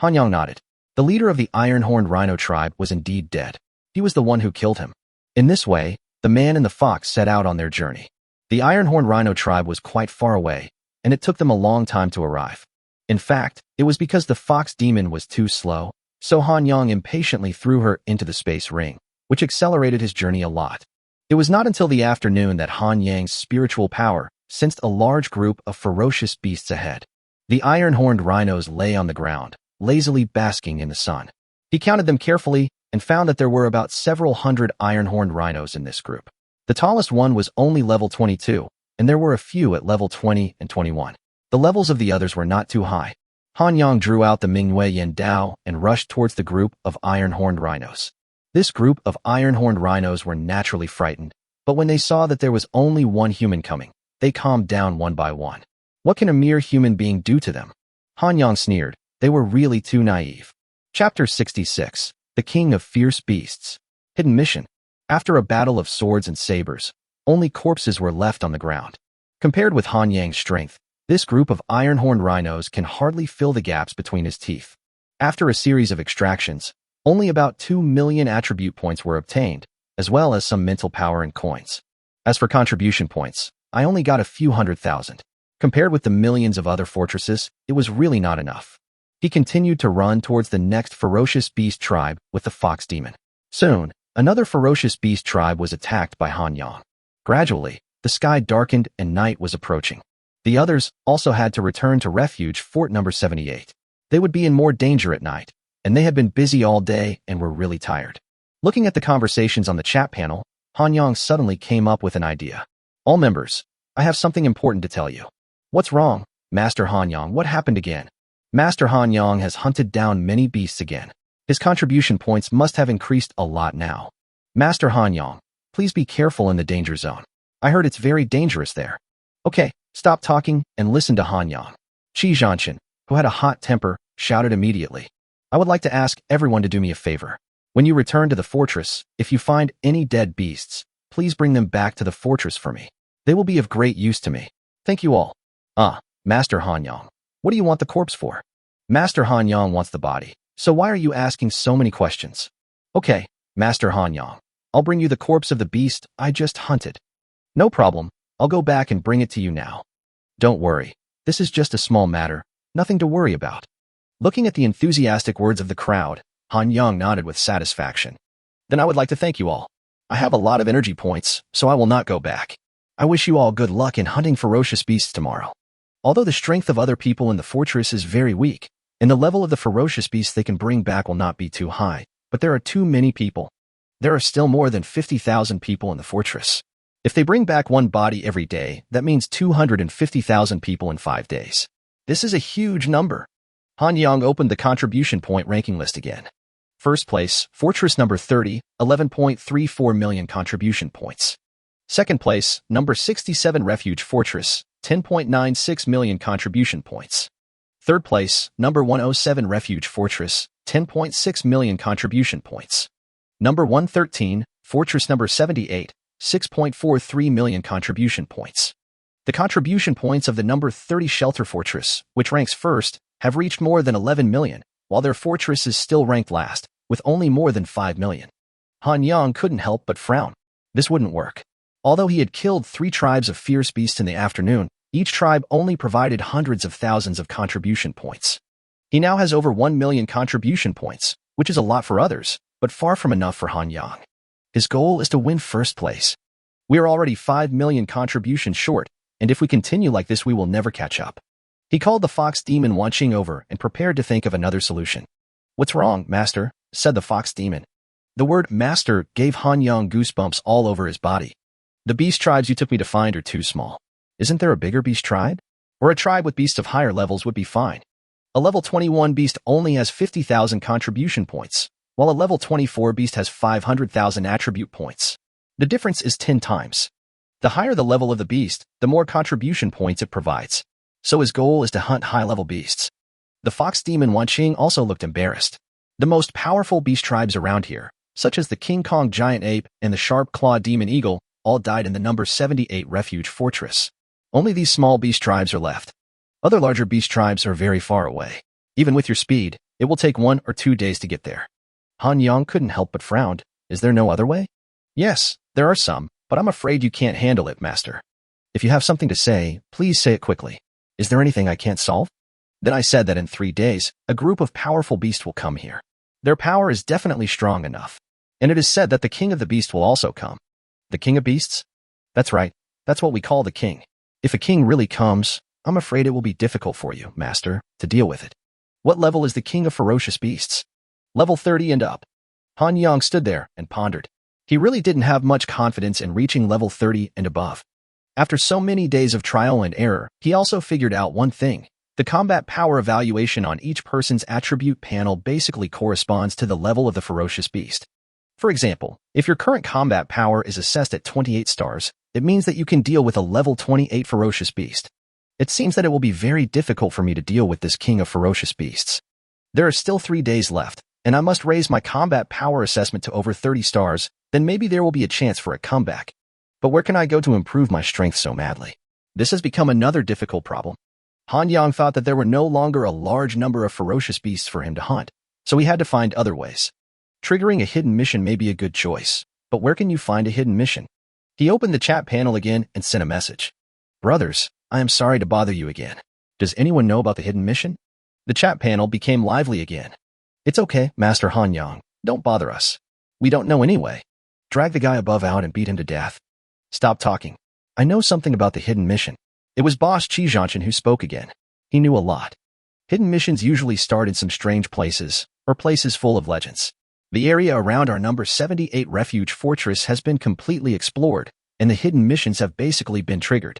Han Yang nodded. The leader of the iron-horned rhino tribe was indeed dead. He was the one who killed him. In this way, the man and the fox set out on their journey. The iron-horned rhino tribe was quite far away, and it took them a long time to arrive. In fact, it was because the fox demon was too slow, so Han Yang impatiently threw her into the space ring, which accelerated his journey a lot. It was not until the afternoon that Han Yang's spiritual power sensed a large group of ferocious beasts ahead. The iron-horned rhinos lay on the ground, lazily basking in the sun. He counted them carefully and found that there were about several hundred iron-horned rhinos in this group. The tallest one was only level 22, and there were a few at level 20 and 21. The levels of the others were not too high. Han Yang drew out the Mingwei Yen Dao and rushed towards the group of iron-horned rhinos. This group of iron-horned rhinos were naturally frightened, but when they saw that there was only one human coming, they calmed down one by one. What can a mere human being do to them? Han Yang sneered. They were really too naive. Chapter 66. The King of Fierce Beasts. Hidden Mission. After a battle of swords and sabers, only corpses were left on the ground. Compared with Han Yang's strength, this group of iron-horned rhinos can hardly fill the gaps between his teeth. After a series of extractions, only about 2 million attribute points were obtained, as well as some mental power and coins. As for contribution points, I only got a few 100,000. Compared with the millions of other fortresses, it was really not enough. He continued to run towards the next ferocious beast tribe with the fox demon. Soon, another ferocious beast tribe was attacked by Han Yang. Gradually, the sky darkened and night was approaching. The others also had to return to refuge Fort number 78. They would be in more danger at night, and they had been busy all day and were really tired. Looking at the conversations on the chat panel, Han Yang suddenly came up with an idea. All members, I have something important to tell you. What's wrong, Master Han Yang? What happened again? Master Han Yang has hunted down many beasts again. His contribution points must have increased a lot now. Master Han Yang, please be careful in the danger zone. I heard it's very dangerous there. Okay, stop talking and listen to Han Yang. Qi Zhanshan, who had a hot temper, shouted immediately. I would like to ask everyone to do me a favor. When you return to the fortress, if you find any dead beasts, please bring them back to the fortress for me. They will be of great use to me. Thank you all. Master Hanyang, what do you want the corpse for? Master Hanyang wants the body, so why are you asking so many questions? Okay, Master Hanyang, I'll bring you the corpse of the beast I just hunted. No problem, I'll go back and bring it to you now. Don't worry, this is just a small matter, nothing to worry about. Looking at the enthusiastic words of the crowd, Hanyang nodded with satisfaction. Then I would like to thank you all. I have a lot of energy points, so I will not go back. I wish you all good luck in hunting ferocious beasts tomorrow. Although the strength of other people in the fortress is very weak, and the level of the ferocious beasts they can bring back will not be too high, but there are too many people. There are still more than 50,000 people in the fortress. If they bring back one body every day, that means 250,000 people in 5 days. This is a huge number. Hanyang opened the contribution point ranking list again. First place, Fortress number 30, 11.34 million contribution points. Second place, number 67 Refuge Fortress, 10.96 million contribution points. Third place, number 107 Refuge Fortress, 10.6 million contribution points. Number 113, Fortress number 78, 6.43 million contribution points. The contribution points of the number 30 Shelter Fortress, which ranks first, have reached more than 11 million, while their fortress is still ranked last, with only more than 5 million. Hanyang couldn't help but frown. This wouldn't work. Although he had killed 3 tribes of fierce beasts in the afternoon, each tribe only provided hundreds of thousands of contribution points. He now has over 1 million contribution points, which is a lot for others, but far from enough for Hanyang. His goal is to win first place. We are already 5 million contributions short, and if we continue like this we will never catch up. He called the fox demon Wanqing over and prepared to think of another solution. What's wrong, master? Said the fox demon. The word master gave Hanyang goosebumps all over his body. The beast tribes you took me to find are too small. Isn't there a bigger beast tribe? Or a tribe with beasts of higher levels would be fine. A level 21 beast only has 50,000 contribution points, while a level 24 beast has 500,000 attribute points. The difference is 10 times. The higher the level of the beast, the more contribution points it provides. So his goal is to hunt high-level beasts. The fox demon Wanqing also looked embarrassed. The most powerful beast tribes around here, such as the King Kong giant ape and the sharp-clawed demon eagle, all died in the number 78 Refuge Fortress. Only these small beast tribes are left. Other larger beast tribes are very far away. Even with your speed, it will take 1 or 2 days to get there. Hanyang couldn't help but frowned. Is there no other way? Yes, there are some, but I'm afraid you can't handle it, master. If you have something to say, please say it quickly. Is there anything I can't solve? Then I said that in 3 days, a group of powerful beasts will come here. Their power is definitely strong enough. And it is said that the king of the beast will also come. The king of beasts? That's right. That's what we call the king. If a king really comes, I'm afraid it will be difficult for you, master, to deal with it. What level is the king of ferocious beasts? Level 30 and up. Hanyang stood there and pondered. He really didn't have much confidence in reaching level 30 and above. After so many days of trial and error, he also figured out one thing. The combat power evaluation on each person's attribute panel basically corresponds to the level of the ferocious beast. For example, if your current combat power is assessed at 28 stars, it means that you can deal with a level 28 ferocious beast. It seems that it will be very difficult for me to deal with this king of ferocious beasts. There are still 3 days left, and I must raise my combat power assessment to over 30 stars, then maybe there will be a chance for a comeback. But where can I go to improve my strength so madly? This has become another difficult problem. Hanyang thought that there were no longer a large number of ferocious beasts for him to hunt, so he had to find other ways. Triggering a hidden mission may be a good choice, but where can you find a hidden mission? He opened the chat panel again and sent a message. Brothers, I am sorry to bother you again. Does anyone know about the hidden mission? The chat panel became lively again. It's okay, Master Hanyang. Don't bother us. We don't know anyway. Drag the guy above out and beat him to death. Stop talking. I know something about the hidden mission. It was Boss Chijanshin who spoke again. He knew a lot. Hidden missions usually start in some strange places, or places full of legends. The area around our number 78 Refuge Fortress has been completely explored, and the hidden missions have basically been triggered.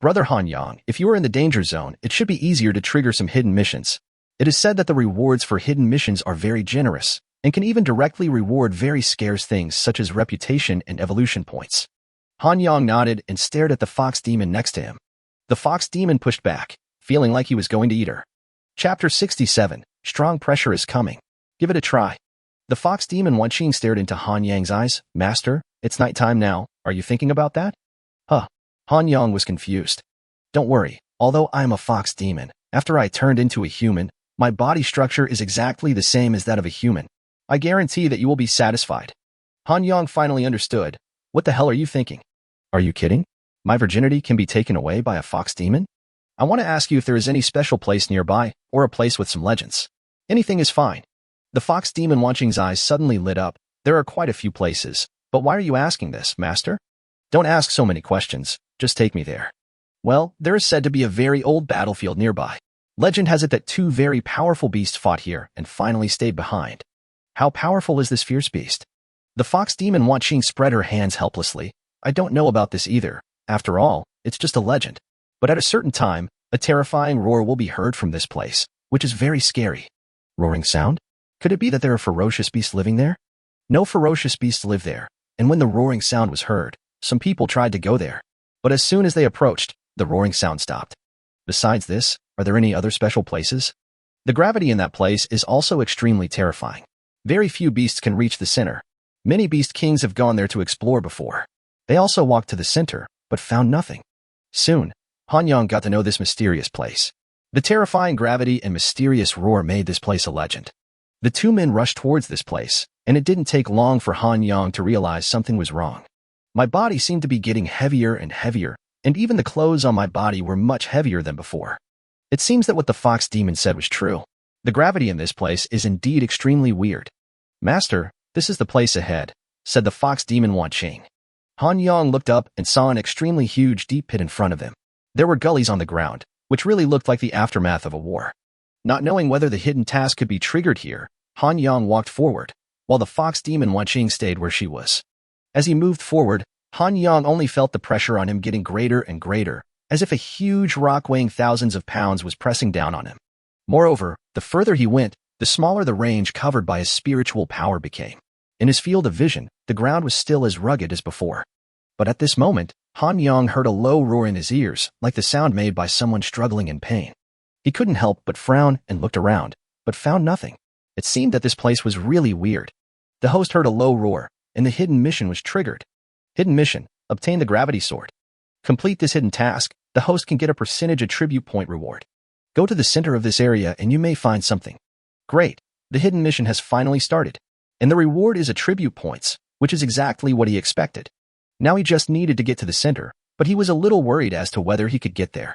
Brother Hanyang, if you are in the danger zone, it should be easier to trigger some hidden missions. It is said that the rewards for hidden missions are very generous, and can even directly reward very scarce things such as reputation and evolution points. Hanyang nodded and stared at the fox demon next to him. The fox demon pushed back, feeling like he was going to eat her. Chapter 67, Strong Pressure is Coming. Give it a try. The fox demon Wanqing stared into Hanyang's eyes. Master, it's nighttime now. Are you thinking about that? Huh. Han Yang was confused. Don't worry, although I am a fox demon, after I turned into a human, my body structure is exactly the same as that of a human. I guarantee that you will be satisfied. Han Yang finally understood. What the hell are you thinking? Are you kidding? My virginity can be taken away by a fox demon? I want to ask you if there is any special place nearby, or a place with some legends. Anything is fine. The fox demon Wanqing's eyes suddenly lit up. There are quite a few places, but why are you asking this, master? Don't ask so many questions, just take me there. Well, there is said to be a very old battlefield nearby. Legend has it that two very powerful beasts fought here and finally stayed behind. How powerful is this fierce beast? The fox demon Wanqing spread her hands helplessly. I don't know about this either. After all, it's just a legend. But at a certain time, a terrifying roar will be heard from this place, which is very scary. Roaring sound? Could it be that there are ferocious beasts living there? No ferocious beasts live there, and when the roaring sound was heard, some people tried to go there. But as soon as they approached, the roaring sound stopped. Besides this, are there any other special places? The gravity in that place is also extremely terrifying. Very few beasts can reach the center. Many beast kings have gone there to explore before. They also walked to the center, but found nothing. Soon, Han Yang got to know this mysterious place. The terrifying gravity and mysterious roar made this place a legend. The two men rushed towards this place, and it didn't take long for Han Yang to realize something was wrong. My body seemed to be getting heavier and heavier, and even the clothes on my body were much heavier than before. It seems that what the fox demon said was true. The gravity in this place is indeed extremely weird. Master, this is the place ahead, said the fox demon Wanqing. Han Yang looked up and saw an extremely huge deep pit in front of him. There were gullies on the ground, which really looked like the aftermath of a war. Not knowing whether the hidden task could be triggered here, Han Yang walked forward, while the fox demon Wanqing stayed where she was. As he moved forward, Han Yang only felt the pressure on him getting greater and greater, as if a huge rock weighing thousands of pounds was pressing down on him. Moreover, the further he went, the smaller the range covered by his spiritual power became. In his field of vision, the ground was still as rugged as before. But at this moment, Han Yang heard a low roar in his ears, like the sound made by someone struggling in pain. He couldn't help but frown and looked around, but found nothing. It seemed that this place was really weird. The host heard a low roar, and the hidden mission was triggered. Hidden mission: obtain the gravity sword. Complete this hidden task, the host can get a percentage attribute point reward. Go to the center of this area and you may find something. Great, the hidden mission has finally started. And the reward is attribute points, which is exactly what he expected. Now he just needed to get to the center, but he was a little worried as to whether he could get there.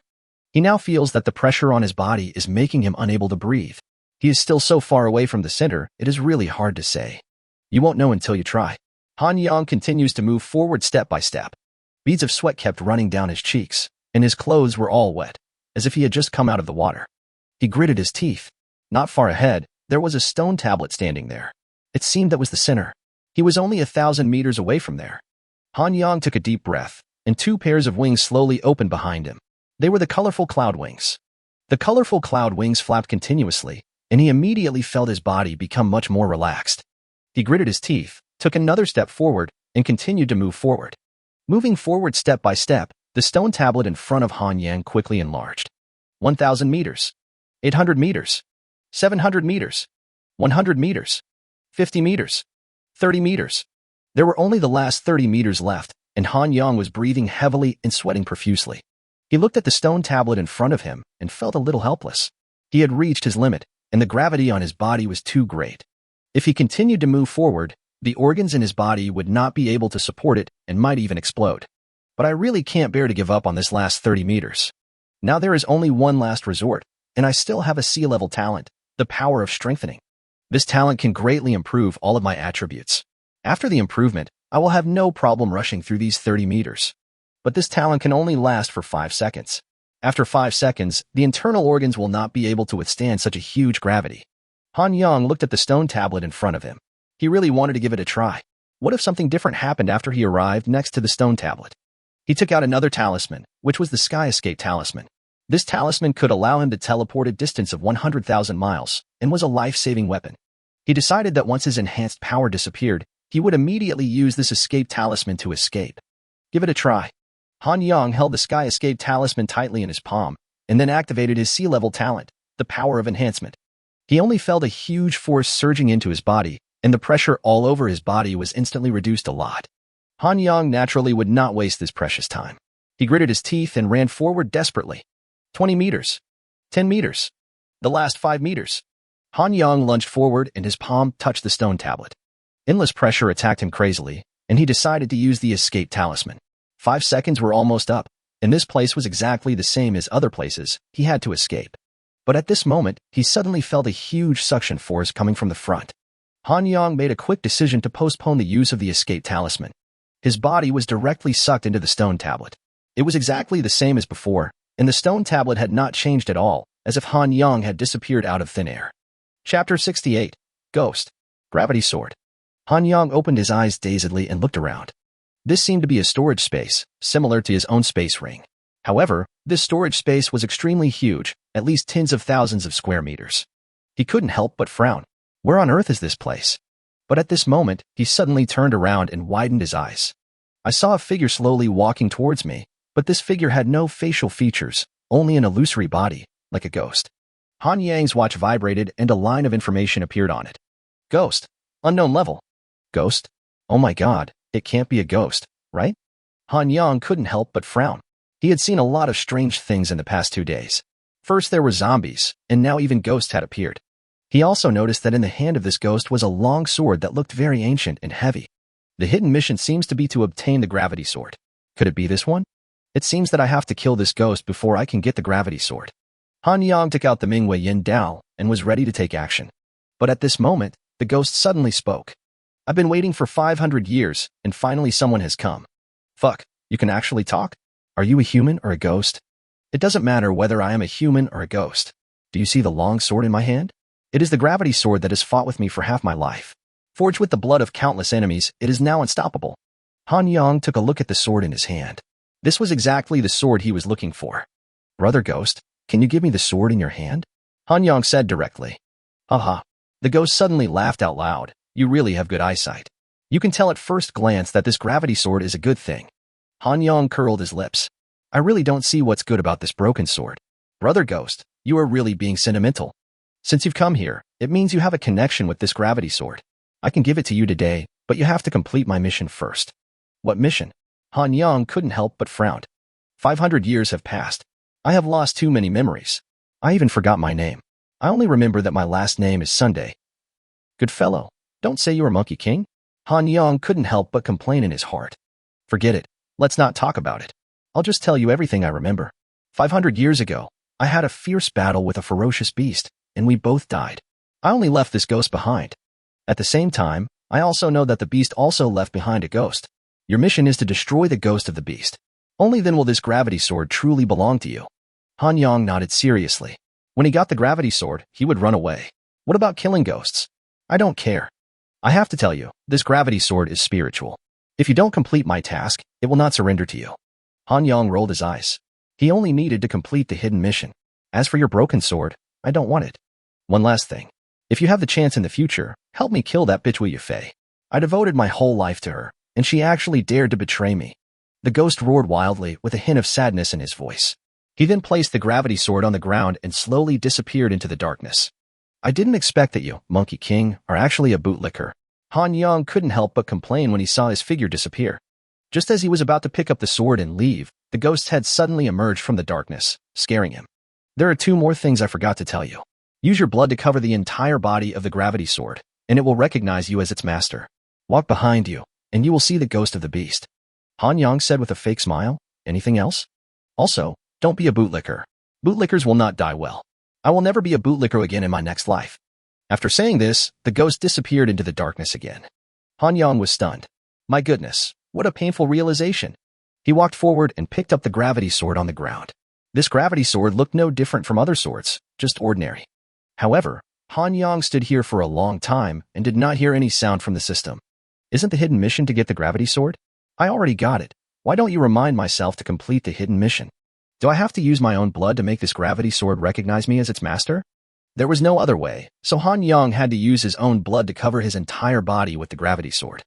He now feels that the pressure on his body is making him unable to breathe. He is still so far away from the center, it is really hard to say. You won't know until you try. Han Yang continues to move forward step by step. Beads of sweat kept running down his cheeks, and his clothes were all wet, as if he had just come out of the water. He gritted his teeth. Not far ahead, there was a stone tablet standing there. It seemed that was the center. He was only 1,000 meters away from there. Han Yang took a deep breath, and two pairs of wings slowly opened behind him. They were the colorful cloud wings. The colorful cloud wings flapped continuously, and he immediately felt his body become much more relaxed. He gritted his teeth, took another step forward, and continued to move forward. Moving forward step by step, the stone tablet in front of Han Yang quickly enlarged. 1,000 meters. 800 meters. 700 meters. 100 meters. 50 meters. 30 meters. There were only the last 30 meters left, and Han Yang was breathing heavily and sweating profusely. He looked at the stone tablet in front of him and felt a little helpless. He had reached his limit, and the gravity on his body was too great. If he continued to move forward, the organs in his body would not be able to support it and might even explode. But I really can't bear to give up on this last 30 meters. Now there is only one last resort, and I still have a sea-level talent, the power of strengthening. This talent can greatly improve all of my attributes. After the improvement, I will have no problem rushing through these 30 meters. But this talent can only last for 5 seconds. After 5 seconds, the internal organs will not be able to withstand such a huge gravity. Han Yang looked at the stone tablet in front of him. He really wanted to give it a try. What if something different happened after he arrived next to the stone tablet? He took out another talisman, which was the Sky Escape talisman. This talisman could allow him to teleport a distance of 100,000 miles and was a life-saving weapon. He decided that once his enhanced power disappeared, he would immediately use this escape talisman to escape. Give it a try. Han Yang held the Sky Escape talisman tightly in his palm, and then activated his sea-level talent, the power of enhancement. He only felt a huge force surging into his body, and the pressure all over his body was instantly reduced a lot. Han Yang naturally would not waste this precious time. He gritted his teeth and ran forward desperately. 20 meters. 10 meters. The last 5 meters. Han Yang lunged forward and his palm touched the stone tablet. Endless pressure attacked him crazily, and he decided to use the escape talisman. 5 seconds were almost up, and this place was exactly the same as other places he had to escape. But at this moment, he suddenly felt a huge suction force coming from the front. Han Yang made a quick decision to postpone the use of the escape talisman. His body was directly sucked into the stone tablet. It was exactly the same as before, and the stone tablet had not changed at all, as if Han Yang had disappeared out of thin air. Chapter 68. Ghost. Gravity Sword. Han Yang opened his eyes dazedly and looked around. This seemed to be a storage space, similar to his own space ring. However, this storage space was extremely huge, at least tens of thousands of square meters. He couldn't help but frown. Where on earth is this place? But at this moment, he suddenly turned around and widened his eyes. I saw a figure slowly walking towards me, but this figure had no facial features, only an illusory body, like a ghost. Han Yang's watch vibrated and a line of information appeared on it. Ghost. Unknown level. Ghost? Oh my god, it can't be a ghost, right? Han Yang couldn't help but frown. He had seen a lot of strange things in the past 2 days. First there were zombies, and now even ghosts had appeared. He also noticed that in the hand of this ghost was a long sword that looked very ancient and heavy. The hidden mission seems to be to obtain the gravity sword. Could it be this one? It seems that I have to kill this ghost before I can get the gravity sword. Han Yang took out the Mingwei Yin Dao and was ready to take action. But at this moment, the ghost suddenly spoke. I've been waiting for 500 years, and finally someone has come. Fuck, you can actually talk? Are you a human or a ghost? It doesn't matter whether I am a human or a ghost. Do you see the long sword in my hand? It is the gravity sword that has fought with me for half my life. Forged with the blood of countless enemies, it is now unstoppable. Han Yang took a look at the sword in his hand. This was exactly the sword he was looking for. Brother Ghost, can you give me the sword in your hand? Han Yang said directly. Haha. The ghost suddenly laughed out loud. You really have good eyesight. You can tell at first glance that this gravity sword is a good thing. Han Yang curled his lips. I really don't see what's good about this broken sword. Brother Ghost, you are really being sentimental. Since you've come here, it means you have a connection with this gravity sword. I can give it to you today, but you have to complete my mission first. What mission? Han Yang couldn't help but frowned. 500 years have passed. I have lost too many memories. I even forgot my name. I only remember that my last name is Sunday. Good fellow, don't say you are Monkey King. Han Yang couldn't help but complain in his heart. Forget it. Let's not talk about it. I'll just tell you everything I remember. 500 years ago, I had a fierce battle with a ferocious beast, and we both died. I only left this ghost behind. At the same time, I also know that the beast also left behind a ghost. Your mission is to destroy the ghost of the beast. Only then will this gravity sword truly belong to you. Han Yang nodded seriously. When he got the gravity sword, he would run away. What about killing ghosts? I don't care. I have to tell you, this gravity sword is spiritual. If you don't complete my task, it will not surrender to you. Han Yang rolled his eyes. He only needed to complete the hidden mission. As for your broken sword, I don't want it. One last thing. If you have the chance in the future, help me kill that bitch Wu Yufei. I devoted my whole life to her, and she actually dared to betray me. The ghost roared wildly with a hint of sadness in his voice. He then placed the gravity sword on the ground and slowly disappeared into the darkness. I didn't expect that you, Monkey King, are actually a bootlicker. Han Yang couldn't help but complain when he saw his figure disappear. Just as he was about to pick up the sword and leave, the ghost's head suddenly emerged from the darkness, scaring him. There are 2 more things I forgot to tell you. Use your blood to cover the entire body of the gravity sword, and it will recognize you as its master. Walk behind you, and you will see the ghost of the beast. Han Yang said with a fake smile. Anything else? Also, don't be a bootlicker. Bootlickers will not die well. I will never be a bootlicker again in my next life. After saying this, the ghost disappeared into the darkness again. Han Yang was stunned. My goodness, what a painful realization. He walked forward and picked up the gravity sword on the ground. This gravity sword looked no different from other swords, just ordinary. However, Han Yang stood here for a long time and did not hear any sound from the system. Isn't the hidden mission to get the gravity sword? I already got it. Why don't you remind myself to complete the hidden mission? Do I have to use my own blood to make this gravity sword recognize me as its master? There was no other way, so Han Yang had to use his own blood to cover his entire body with the gravity sword.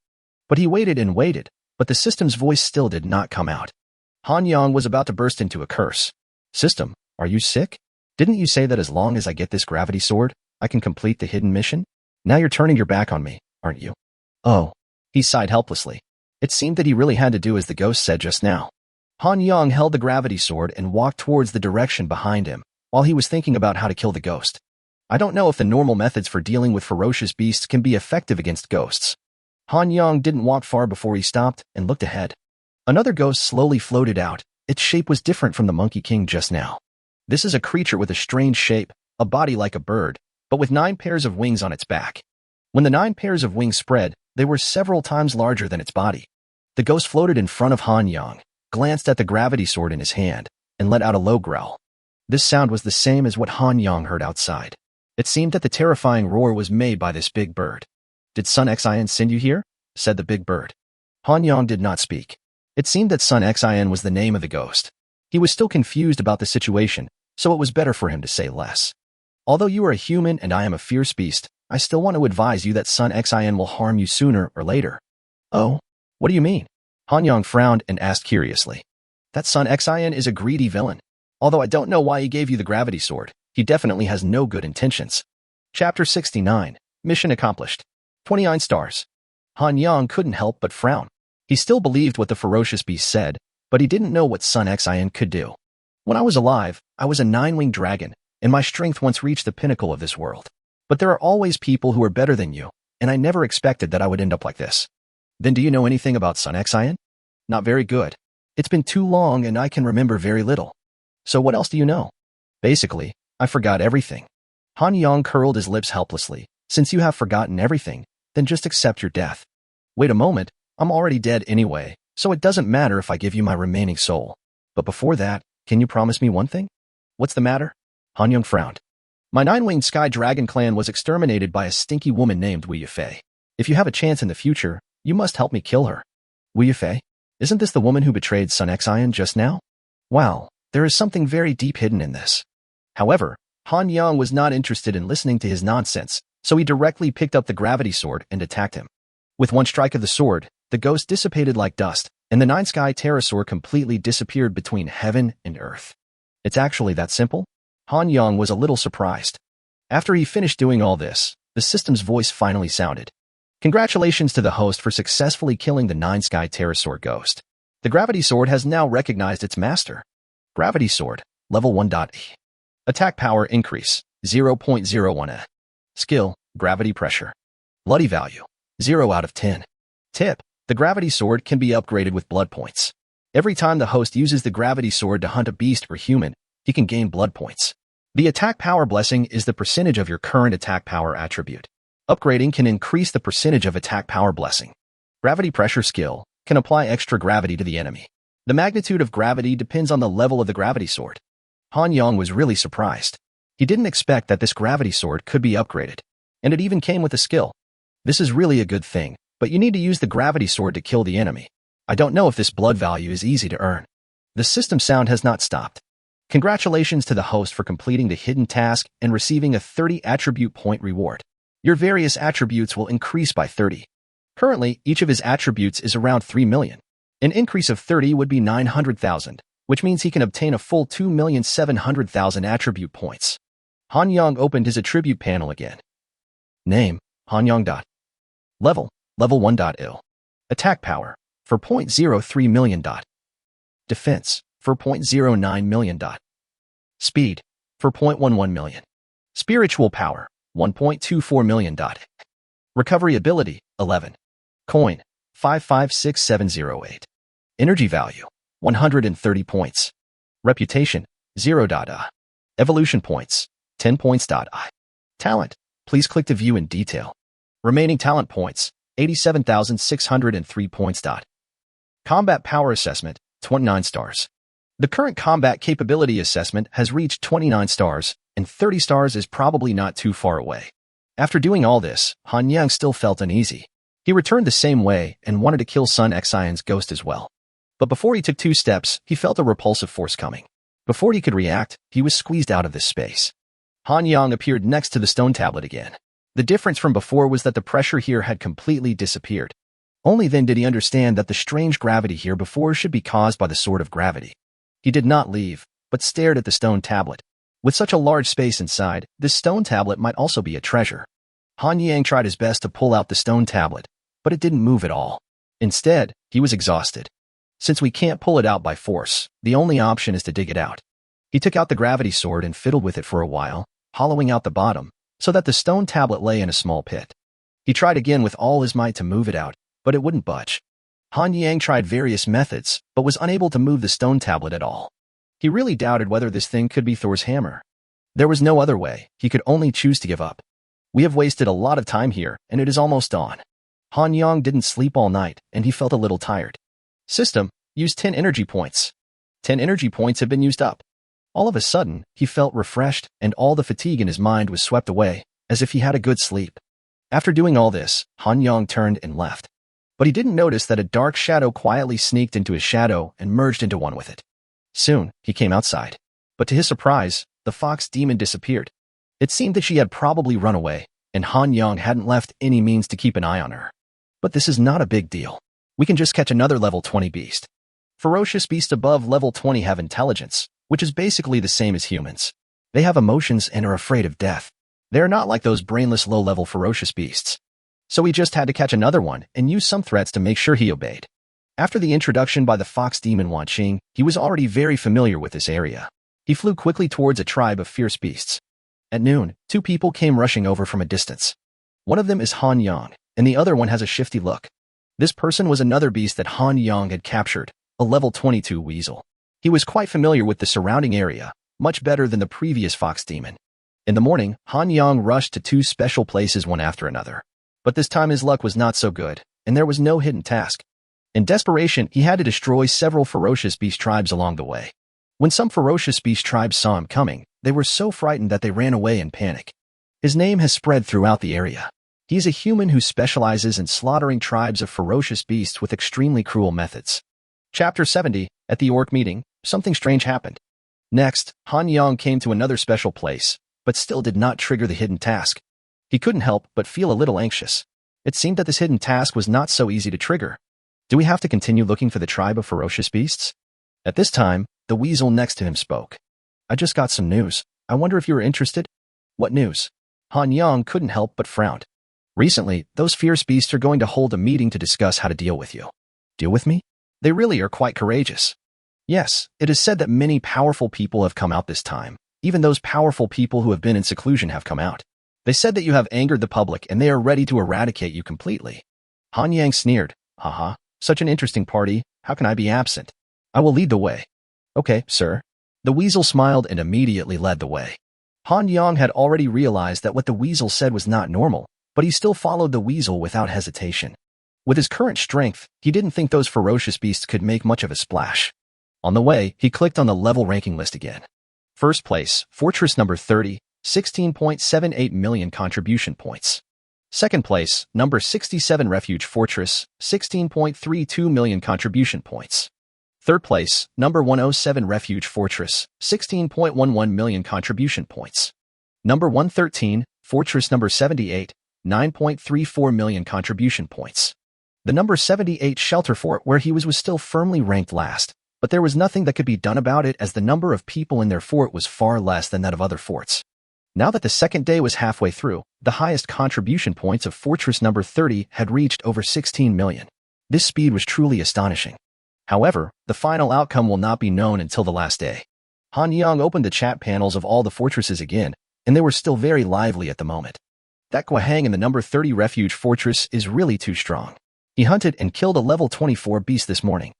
But he waited and waited, but the system's voice still did not come out. Han Yang was about to burst into a curse. System, are you sick? Didn't you say that as long as I get this gravity sword, I can complete the hidden mission? Now you're turning your back on me, aren't you? Oh. He sighed helplessly. It seemed that he really had to do as the ghost said just now. Han Yang held the gravity sword and walked towards the direction behind him, while he was thinking about how to kill the ghost. I don't know if the normal methods for dealing with ferocious beasts can be effective against ghosts. Han Yang didn't walk far before he stopped and looked ahead. Another ghost slowly floated out. Its shape was different from the Monkey King just now. This is a creature with a strange shape, a body like a bird, but with 9 pairs of wings on its back. When the 9 pairs of wings spread, they were several times larger than its body. The ghost floated in front of Han Yang, glanced at the gravity sword in his hand, and let out a low growl. This sound was the same as what Han Yang heard outside. It seemed that the terrifying roar was made by this big bird. "Did Sun Xin send you here?" said the big bird. Han Yang did not speak. It seemed that Sun Xin was the name of the ghost. He was still confused about the situation, so it was better for him to say less. "Although you are a human and I am a fierce beast, I still want to advise you that Sun Xin will harm you sooner or later." "Oh? What do you mean?" Han Yang frowned and asked curiously. "That Sun Xin is a greedy villain. Although I don't know why he gave you the gravity sword, he definitely has no good intentions." Chapter 69. Mission accomplished. 29 stars. Han Yang couldn't help but frown. He still believed what the ferocious beast said, but he didn't know what Sun Xin could do. "When I was alive, I was a 9-winged dragon, and my strength once reached the pinnacle of this world. But there are always people who are better than you, and I never expected that I would end up like this." "Then do you know anything about Sun Xin?" "Not very good. It's been too long and I can remember very little." "So what else do you know?" "Basically, I forgot everything." Han Yang curled his lips helplessly. "Since you have forgotten everything, then just accept your death." "Wait a moment, I'm already dead anyway, so it doesn't matter if I give you my remaining soul. But before that, can you promise me one thing?" "What's the matter?" Han Yang frowned. "My 9-winged sky dragon clan was exterminated by a stinky woman named Wu Yufei. If you have a chance in the future, you must help me kill her." "Wu Yufei? Isn't this the woman who betrayed Sun Xin just now?" "Wow, there is something very deep hidden in this." However, Han Yang was not interested in listening to his nonsense, so he directly picked up the gravity sword and attacked him. With one strike of the sword, the ghost dissipated like dust, and the 9-sky pterosaur completely disappeared between heaven and earth. "It's actually that simple?" Han Yang was a little surprised. After he finished doing all this, the system's voice finally sounded. "Congratulations to the host for successfully killing the 9-sky pterosaur ghost. The gravity sword has now recognized its master. Gravity sword, level 1.E. Attack power increase, 0.01. Skill, gravity pressure. Bloody value, 0 out of 10. Tip, the gravity sword can be upgraded with blood points. Every time the host uses the gravity sword to hunt a beast or human, he can gain blood points. The attack power blessing is the percentage of your current attack power attribute. Upgrading can increase the percentage of attack power blessing. Gravity pressure skill can apply extra gravity to the enemy. The magnitude of gravity depends on the level of the gravity sword." Han Yang was really surprised. He didn't expect that this gravity sword could be upgraded, and it even came with a skill. "This is really a good thing, but you need to use the gravity sword to kill the enemy. I don't know if this blood value is easy to earn." The system sound has not stopped. Congratulations to the host for completing the hidden task and receiving a 30 attribute point reward. Your various attributes will increase by 30. Currently, each of his attributes is around 3 million. An increase of 30 would be 900,000, which means he can obtain a full 2,700,000 attribute points. Han Yang opened his attribute panel again. Name, Han Yang. Level, level 1.Il. Attack power, for 0.03 million. Defense, for 0.09 million. Speed, for 0.11 million. Spiritual power, 1.24 million. Recovery ability, 11. Coin, 556708. Energy value, 130 points. Reputation, 0. Evolution points, 10 points. Talent, please click to view in detail. Remaining talent points, 87,603 points. Combat power assessment, 29 stars. The current combat capability assessment has reached 29 stars, and 30 stars is probably not too far away. After doing all this, Han Yang still felt uneasy. He returned the same way and wanted to kill Sun Xion's ghost as well. But before he took 2 steps, he felt a repulsive force coming. Before he could react, he was squeezed out of this space. Han Yang appeared next to the stone tablet again. The difference from before was that the pressure here had completely disappeared. Only then did he understand that the strange gravity here before should be caused by the sword of gravity. He did not leave, but stared at the stone tablet. With such a large space inside, this stone tablet might also be a treasure. Han Yang tried his best to pull out the stone tablet, but it didn't move at all. Instead, he was exhausted. Since we can't pull it out by force, the only option is to dig it out. He took out the gravity sword and fiddled with it for a while, hollowing out the bottom, so that the stone tablet lay in a small pit. He tried again with all his might to move it out, but it wouldn't budge. Han Yang tried various methods, but was unable to move the stone tablet at all. He really doubted whether this thing could be Thor's hammer. There was no other way, he could only choose to give up. We have wasted a lot of time here, and it is almost dawn. Han Yang didn't sleep all night, and he felt a little tired. System, use 10 energy points. 10 energy points have been used up. All of a sudden, he felt refreshed, and all the fatigue in his mind was swept away, as if he had a good sleep. After doing all this, Han Yang turned and left. But he didn't notice that a dark shadow quietly sneaked into his shadow and merged into one with it. Soon, he came outside. But to his surprise, the fox demon disappeared. It seemed that she had probably run away, and Han Yang hadn't left any means to keep an eye on her. But this is not a big deal. We can just catch another level 20 beast. Ferocious beasts above level 20 have intelligence, which is basically the same as humans. They have emotions and are afraid of death. They are not like those brainless low-level ferocious beasts. So we just had to catch another one and use some threats to make sure he obeyed. After the introduction by the fox demon Wan Qing, he was already very familiar with this area. He flew quickly towards a tribe of fierce beasts. At noon, 2 people came rushing over from a distance. One of them is Han Yang, and the other one has a shifty look. This person was another beast that Han Yang had captured, a level 22 weasel. He was quite familiar with the surrounding area, much better than the previous fox demon. In the morning, Han Yang rushed to 2 special places one after another. But this time his luck was not so good, and there was no hidden task. In desperation, he had to destroy several ferocious beast tribes along the way. When some ferocious beast tribes saw him coming, they were so frightened that they ran away in panic. His name has spread throughout the area. He is a human who specializes in slaughtering tribes of ferocious beasts with extremely cruel methods. Chapter 70, at the orc meeting, something strange happened. Next, Han Yang came to another special place, but still did not trigger the hidden task. He couldn't help but feel a little anxious. It seemed that this hidden task was not so easy to trigger. Do we have to continue looking for the tribe of ferocious beasts? At this time, the weasel next to him spoke. I just got some news. I wonder if you are interested? What news? Han Yang couldn't help but frowned. Recently, those fierce beasts are going to hold a meeting to discuss how to deal with you. Deal with me? They really are quite courageous. Yes, it is said that many powerful people have come out this time. Even those powerful people who have been in seclusion have come out. They said that you have angered the public and they are ready to eradicate you completely. Han Yang sneered. Haha, such an interesting party. How can I be absent? I will lead the way. Okay, sir. The weasel smiled and immediately led the way. Han Yang had already realized that what the weasel said was not normal, but he still followed the weasel without hesitation. With his current strength, he didn't think those ferocious beasts could make much of a splash. On the way, he clicked on the level ranking list again. First place, Fortress number 30, 16.78 million contribution points. Second place, number 67 Refuge Fortress, 16.32 million contribution points. Third place, number 107 Refuge Fortress, 16.11 million contribution points. Number 113, Fortress number 78, 9.34 million contribution points. The number 78 Shelter Fort where he was still firmly ranked last, but there was nothing that could be done about it as the number of people in their fort was far less than that of other forts. Now that the second day was halfway through, the highest contribution points of Fortress number 30 had reached over 16 million. This speed was truly astonishing. However, the final outcome will not be known until the last day. Han Yang opened the chat panels of all the fortresses again, and they were still very lively at the moment. That Guahang in the number 30 Refuge Fortress is really too strong. He hunted and killed a level 24 beast this morning.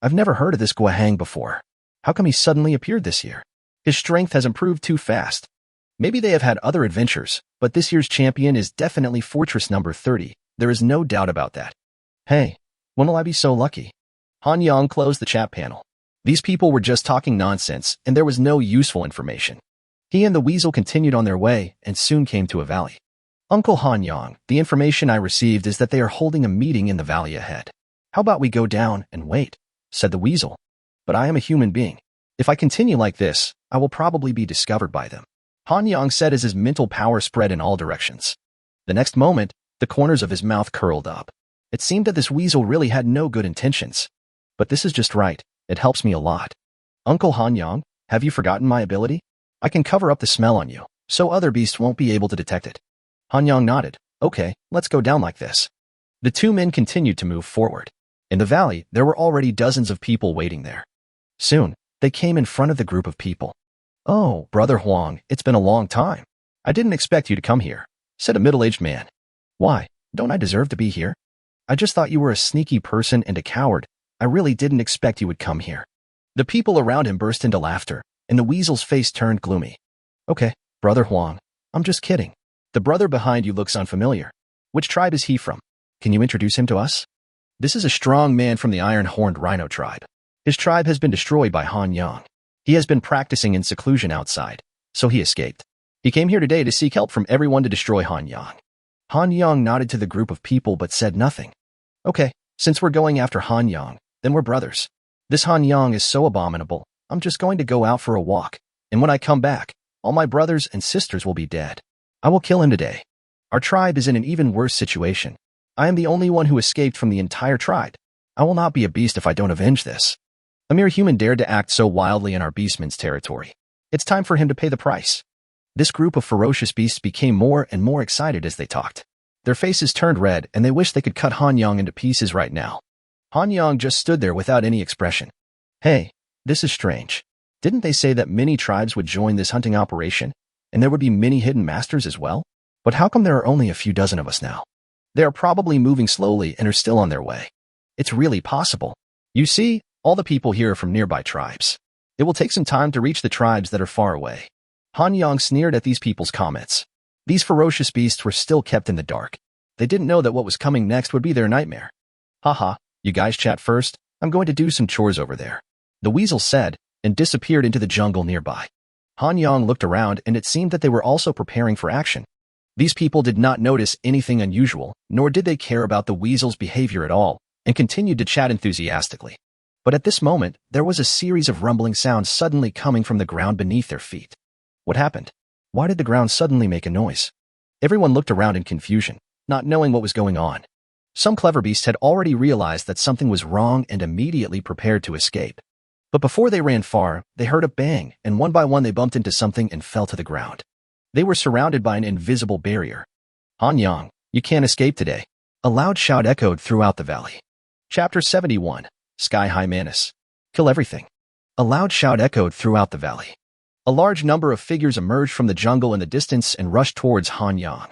I've never heard of this Guahang before. How come he suddenly appeared this year? His strength has improved too fast. Maybe they have had other adventures, but this year's champion is definitely Fortress number 30. There is no doubt about that. Hey, when will I be so lucky? Han Yang closed the chat panel. These people were just talking nonsense, and there was no useful information. He and the weasel continued on their way and soon came to a valley. Uncle Han Yang, the information I received is that they are holding a meeting in the valley ahead. How about we go down and wait? Said the weasel. But I am a human being. If I continue like this, I will probably be discovered by them. Han Yang said as his mental power spread in all directions. The next moment, the corners of his mouth curled up. It seemed that this weasel really had no good intentions. But this is just right. It helps me a lot. Uncle Han Yang, have you forgotten my ability? I can cover up the smell on you, so other beasts won't be able to detect it. Han Yang nodded. Okay, let's go down like this. The two men continued to move forward. In the valley, there were already dozens of people waiting there. Soon, they came in front of the group of people. "Oh, Brother Huang, it's been a long time. I didn't expect you to come here," said a middle-aged man. "Why, don't I deserve to be here? I just thought you were a sneaky person and a coward. I really didn't expect you would come here." The people around him burst into laughter, and the weasel's face turned gloomy. "Okay, Brother Huang, I'm just kidding. The brother behind you looks unfamiliar. Which tribe is he from? Can you introduce him to us?" "This is a strong man from the iron-horned rhino tribe. His tribe has been destroyed by Han Yang. He has been practicing in seclusion outside, so he escaped. He came here today to seek help from everyone to destroy Han Yang." Han Yang nodded to the group of people but said nothing. "Okay, since we're going after Han Yang, then we're brothers. This Han Yang is so abominable, I'm just going to go out for a walk, and when I come back, all my brothers and sisters will be dead. I will kill him today. Our tribe is in an even worse situation. I am the only one who escaped from the entire tribe. I will not be a beast if I don't avenge this. A mere human dared to act so wildly in our beastman's territory. It's time for him to pay the price." This group of ferocious beasts became more and more excited as they talked. Their faces turned red, and they wished they could cut Han Yang into pieces right now. Han Yang just stood there without any expression. "Hey, this is strange. Didn't they say that many tribes would join this hunting operation, and there would be many hidden masters as well? But how come there are only a few dozen of us now? They are probably moving slowly and are still on their way. It's really possible. You see, all the people here are from nearby tribes. It will take some time to reach the tribes that are far away." Han Yang sneered at these people's comments. These ferocious beasts were still kept in the dark. They didn't know that what was coming next would be their nightmare. "Haha, you guys chat first. I'm going to do some chores over there," the weasel said, and disappeared into the jungle nearby. Han Yang looked around, and it seemed that they were also preparing for action. These people did not notice anything unusual, nor did they care about the weasel's behavior at all, and continued to chat enthusiastically. But at this moment, there was a series of rumbling sounds suddenly coming from the ground beneath their feet. What happened? Why did the ground suddenly make a noise? Everyone looked around in confusion, not knowing what was going on. Some clever beasts had already realized that something was wrong and immediately prepared to escape. But before they ran far, they heard a bang, and one by one they bumped into something and fell to the ground. They were surrounded by an invisible barrier. "Han Yang, you can't escape today." A loud shout echoed throughout the valley. Chapter 71, Sky High Manus. Kill everything. A loud shout echoed throughout the valley. A large number of figures emerged from the jungle in the distance and rushed towards Han Yang.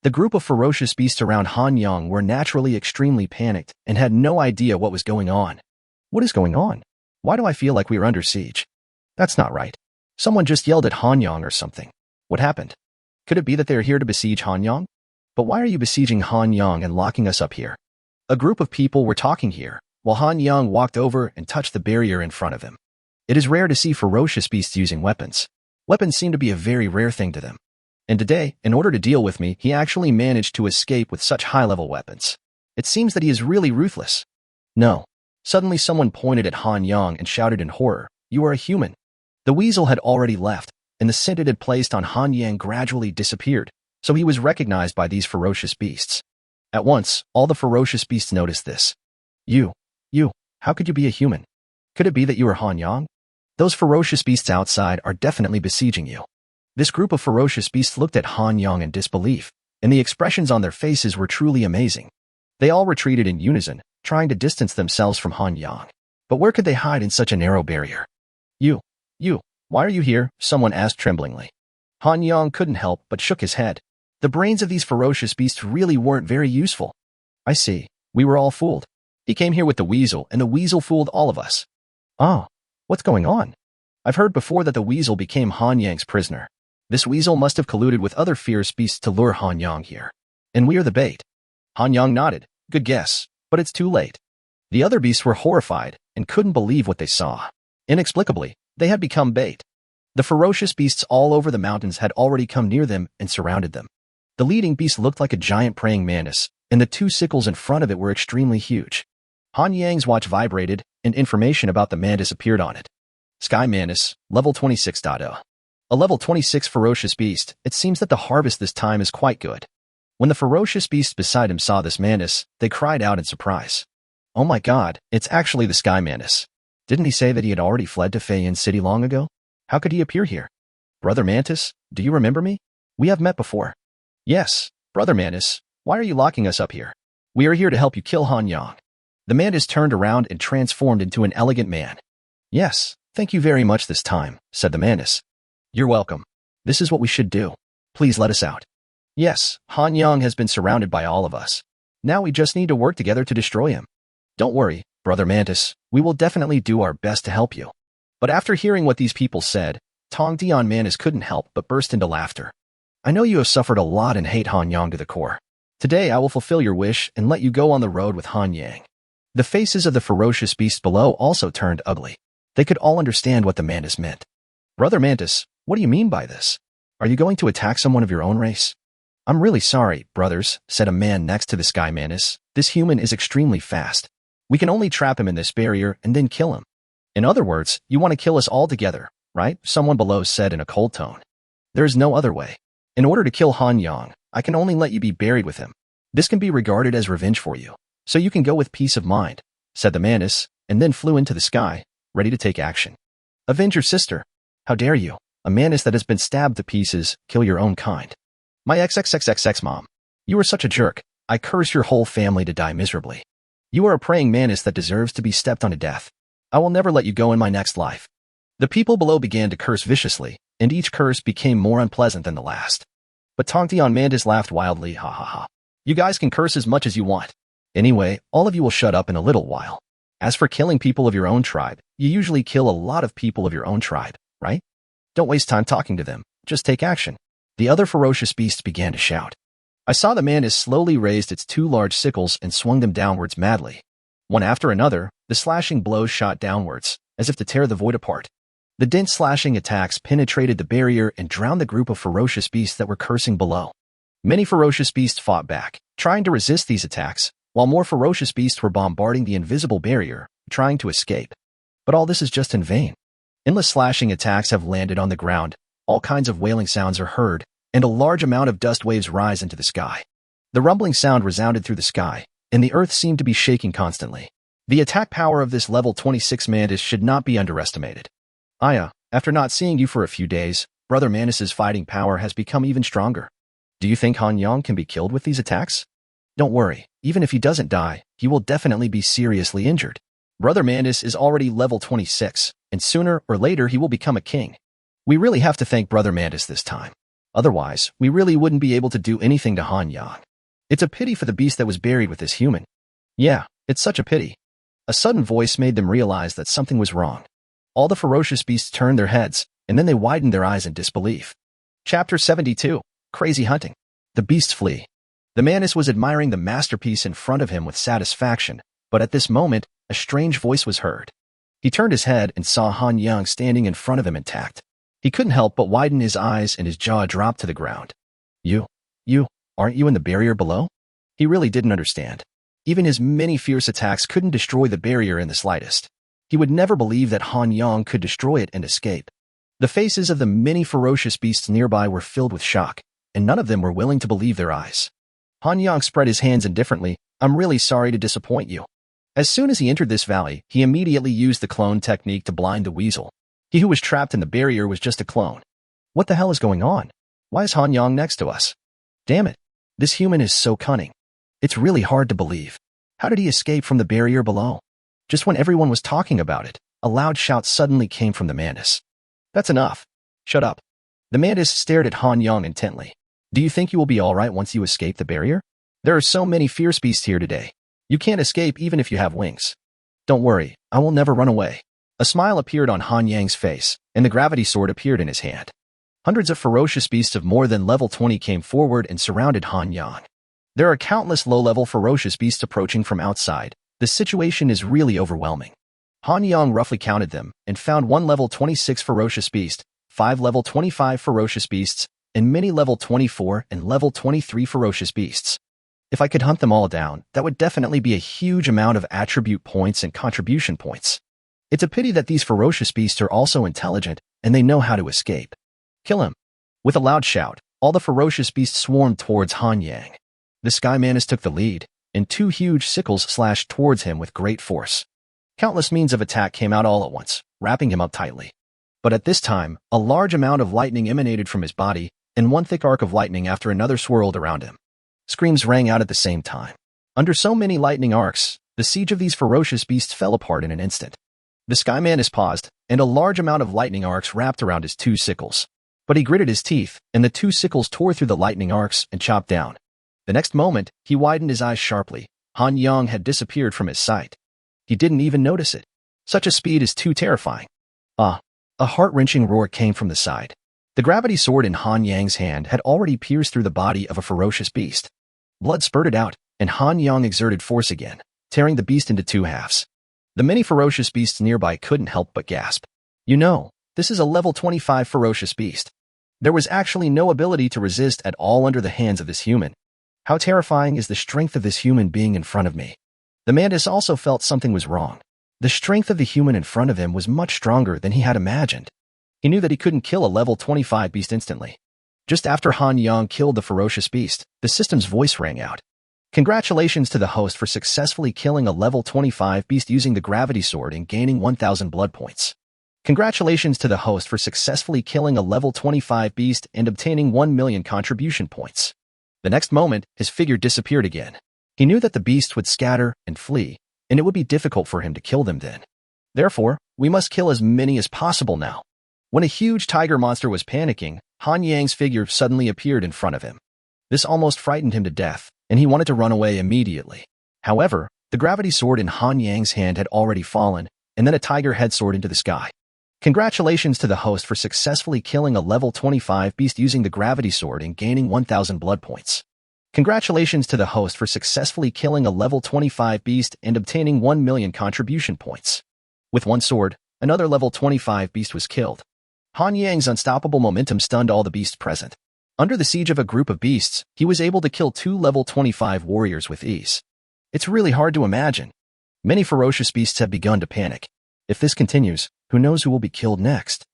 The group of ferocious beasts around Han Yang were naturally extremely panicked and had no idea what was going on. "What is going on? Why do I feel like we are under siege? That's not right. Someone just yelled at Han Yang or something. What happened? Could it be that they are here to besiege Han Yang? But why are you besieging Han Yang and locking us up here?" A group of people were talking here, while Han Yang walked over and touched the barrier in front of him. It is rare to see ferocious beasts using weapons. Weapons seem to be a very rare thing to them. And today, in order to deal with me, he actually managed to escape with such high-level weapons. It seems that he is really ruthless. "No." Suddenly someone pointed at Han Yang and shouted in horror, "You are a human." The weasel had already left, and the scent it had placed on Han Yang gradually disappeared, so he was recognized by these ferocious beasts. At once, all the ferocious beasts noticed this. You, how could you be a human? Could it be that you are Han Yang? Those ferocious beasts outside are definitely besieging you." This group of ferocious beasts looked at Han Yang in disbelief, and the expressions on their faces were truly amazing. They all retreated in unison, trying to distance themselves from Han Yang. But where could they hide in such a narrow barrier? You, why are you here?" someone asked tremblingly. Han Yang couldn't help but shook his head. The brains of these ferocious beasts really weren't very useful. "I see. We were all fooled. He came here with the weasel, and the weasel fooled all of us." "Ah, what's going on? I've heard before that the weasel became Han Yang's prisoner. This weasel must have colluded with other fierce beasts to lure Han Yang here. And we are the bait." Han Yang nodded. "Good guess, but it's too late." The other beasts were horrified and couldn't believe what they saw. Inexplicably, they had become bait. The ferocious beasts all over the mountains had already come near them and surrounded them. The leading beast looked like a giant praying mantis, and the two sickles in front of it were extremely huge. Han Yang's watch vibrated, and information about the mantis appeared on it. Sky Mantis, level 26.0. A level 26 ferocious beast, it seems that the harvest this time is quite good. When the ferocious beasts beside him saw this mantis, they cried out in surprise. "Oh my god, it's actually the Sky Mantis. Didn't he say that he had already fled to Feiyan City long ago? How could he appear here? Brother Mantis, do you remember me? We have met before." "Yes, Brother Mantis, why are you locking us up here? We are here to help you kill Han Yang." The mantis turned around and transformed into an elegant man. Yes, thank you very much this time, said the mantis. You're welcome. This is what we should do. Please let us out. Yes, Han Yang has been surrounded by all of us. Now we just need to work together to destroy him. Don't worry, Brother Mantis, we will definitely do our best to help you. But after hearing what these people said, Tong Dion Mantis couldn't help but burst into laughter. I know you have suffered a lot and hate Han Yang to the core. Today I will fulfill your wish and let you go on the road with Han Yang. The faces of the ferocious beasts below also turned ugly. They could all understand what the mantis meant. Brother Mantis, what do you mean by this? Are you going to attack someone of your own race? I'm really sorry, brothers, said a man next to the sky mantis. This human is extremely fast. We can only trap him in this barrier and then kill him. In other words, you want to kill us all together, right? Someone below said in a cold tone. There is no other way. In order to kill Han Yang, I can only let you be buried with him. This can be regarded as revenge for you, so you can go with peace of mind, said the mantis, and then flew into the sky, ready to take action. Avenge your sister. How dare you, a mantis that has been stabbed to pieces, kill your own kind. My XXXXX mom. You are such a jerk. I curse your whole family to die miserably. You are a praying mantis that deserves to be stepped on to death. I will never let you go in my next life. The people below began to curse viciously, and each curse became more unpleasant than the last. But Tongtion Mantis laughed wildly, ha ha ha. You guys can curse as much as you want. Anyway, all of you will shut up in a little while. As for killing people of your own tribe, you usually kill a lot of people of your own tribe, right? Don't waste time talking to them, just take action. The other ferocious beasts began to shout. I saw the mantis slowly raised its two large sickles and swung them downwards madly. One after another, the slashing blows shot downwards, as if to tear the void apart. The dense slashing attacks penetrated the barrier and drowned the group of ferocious beasts that were cursing below. Many ferocious beasts fought back, trying to resist these attacks, while more ferocious beasts were bombarding the invisible barrier, trying to escape. But all this is just in vain. Endless slashing attacks have landed on the ground, all kinds of wailing sounds are heard, and a large amount of dust waves rise into the sky. The rumbling sound resounded through the sky, and the earth seemed to be shaking constantly. The attack power of this level 26 mantis should not be underestimated. Aya, after not seeing you for a few days, Brother Mantis's fighting power has become even stronger. Do you think Han Yang can be killed with these attacks? Don't worry, even if he doesn't die, he will definitely be seriously injured. Brother Mantis is already level 26, and sooner or later he will become a king. We really have to thank Brother Mantis this time. Otherwise, we really wouldn't be able to do anything to Han Yang. It's a pity for the beast that was buried with this human. Yeah, it's such a pity. A sudden voice made them realize that something was wrong. All the ferocious beasts turned their heads, and then they widened their eyes in disbelief. Chapter 72. Crazy Hunting. The beasts flee. The mantis was admiring the masterpiece in front of him with satisfaction, but at this moment, a strange voice was heard. He turned his head and saw Han Yang standing in front of him intact. He couldn't help but widen his eyes and his jaw dropped to the ground. You, aren't you in the barrier below? He really didn't understand. Even his many fierce attacks couldn't destroy the barrier in the slightest. He would never believe that Han Yang could destroy it and escape. The faces of the many ferocious beasts nearby were filled with shock, and none of them were willing to believe their eyes. Han Yang spread his hands indifferently. I'm really sorry to disappoint you. As soon as he entered this valley, he immediately used the clone technique to blind the weasel. He who was trapped in the barrier was just a clone. What the hell is going on? Why is Han Yang next to us? Damn it. This human is so cunning. It's really hard to believe. How did he escape from the barrier below? Just when everyone was talking about it, a loud shout suddenly came from the mantis. That's enough. Shut up. The mantis stared at Han Yang intently. Do you think you will be alright once you escape the barrier? There are so many fierce beasts here today. You can't escape even if you have wings. Don't worry, I will never run away. A smile appeared on Han Yang's face, and the gravity sword appeared in his hand. Hundreds of ferocious beasts of more than level 20 came forward and surrounded Han Yang. There are countless low-level ferocious beasts approaching from outside. The situation is really overwhelming. Han Yang roughly counted them and found one level 26 ferocious beast, 5 level 25 ferocious beasts, and many level 24 and level 23 ferocious beasts. If I could hunt them all down, that would definitely be a huge amount of attribute points and contribution points. It's a pity that these ferocious beasts are also intelligent, and they know how to escape. Kill him. With a loud shout, all the ferocious beasts swarmed towards Han Yang. The Sky Mantis took the lead, and two huge sickles slashed towards him with great force. Countless means of attack came out all at once, wrapping him up tightly. But at this time, a large amount of lightning emanated from his body, and one thick arc of lightning after another swirled around him. Screams rang out at the same time. Under so many lightning arcs, The siege of these ferocious beasts fell apart in an instant. The Sky Mantis paused, and a large amount of lightning arcs wrapped around his two sickles. But he gritted his teeth, and the two sickles tore through the lightning arcs and chopped down. The next moment, he widened his eyes sharply. Han Yang had disappeared from his sight. He didn't even notice it. Such a speed is too terrifying. Ah! A heart-wrenching roar came from the side. The gravity sword in Han Yang's hand had already pierced through the body of a ferocious beast. Blood spurted out, and Han Yang exerted force again, tearing the beast into two halves. The many ferocious beasts nearby couldn't help but gasp. You know, this is a level 25 ferocious beast. There was actually no ability to resist at all under the hands of this human. How terrifying is the strength of this human being in front of me? The mantis also felt something was wrong. The strength of the human in front of him was much stronger than he had imagined. He knew that he couldn't kill a level 25 beast instantly. Just after Han Yang killed the ferocious beast, the system's voice rang out. Congratulations to the host for successfully killing a level 25 beast using the gravity sword and gaining 1,000 blood points. Congratulations to the host for successfully killing a level 25 beast and obtaining 1 million contribution points. The next moment, his figure disappeared again. He knew that the beast would scatter and flee, and it would be difficult for him to kill them then. Therefore, we must kill as many as possible now. When a huge tiger monster was panicking, Han Yang's figure suddenly appeared in front of him. This almost frightened him to death, and he wanted to run away immediately. However, the gravity sword in Han Yang's hand had already fallen, and then a tiger head soared into the sky. Congratulations to the host for successfully killing a level 25 beast using the gravity sword and gaining 1,000 blood points. Congratulations to the host for successfully killing a level 25 beast and obtaining 1 million contribution points. With one sword, another level 25 beast was killed. Han Yang's unstoppable momentum stunned all the beasts present. Under the siege of a group of beasts, he was able to kill 2 level 25 warriors with ease. It's really hard to imagine. Many ferocious beasts have begun to panic. If this continues, who knows who will be killed next?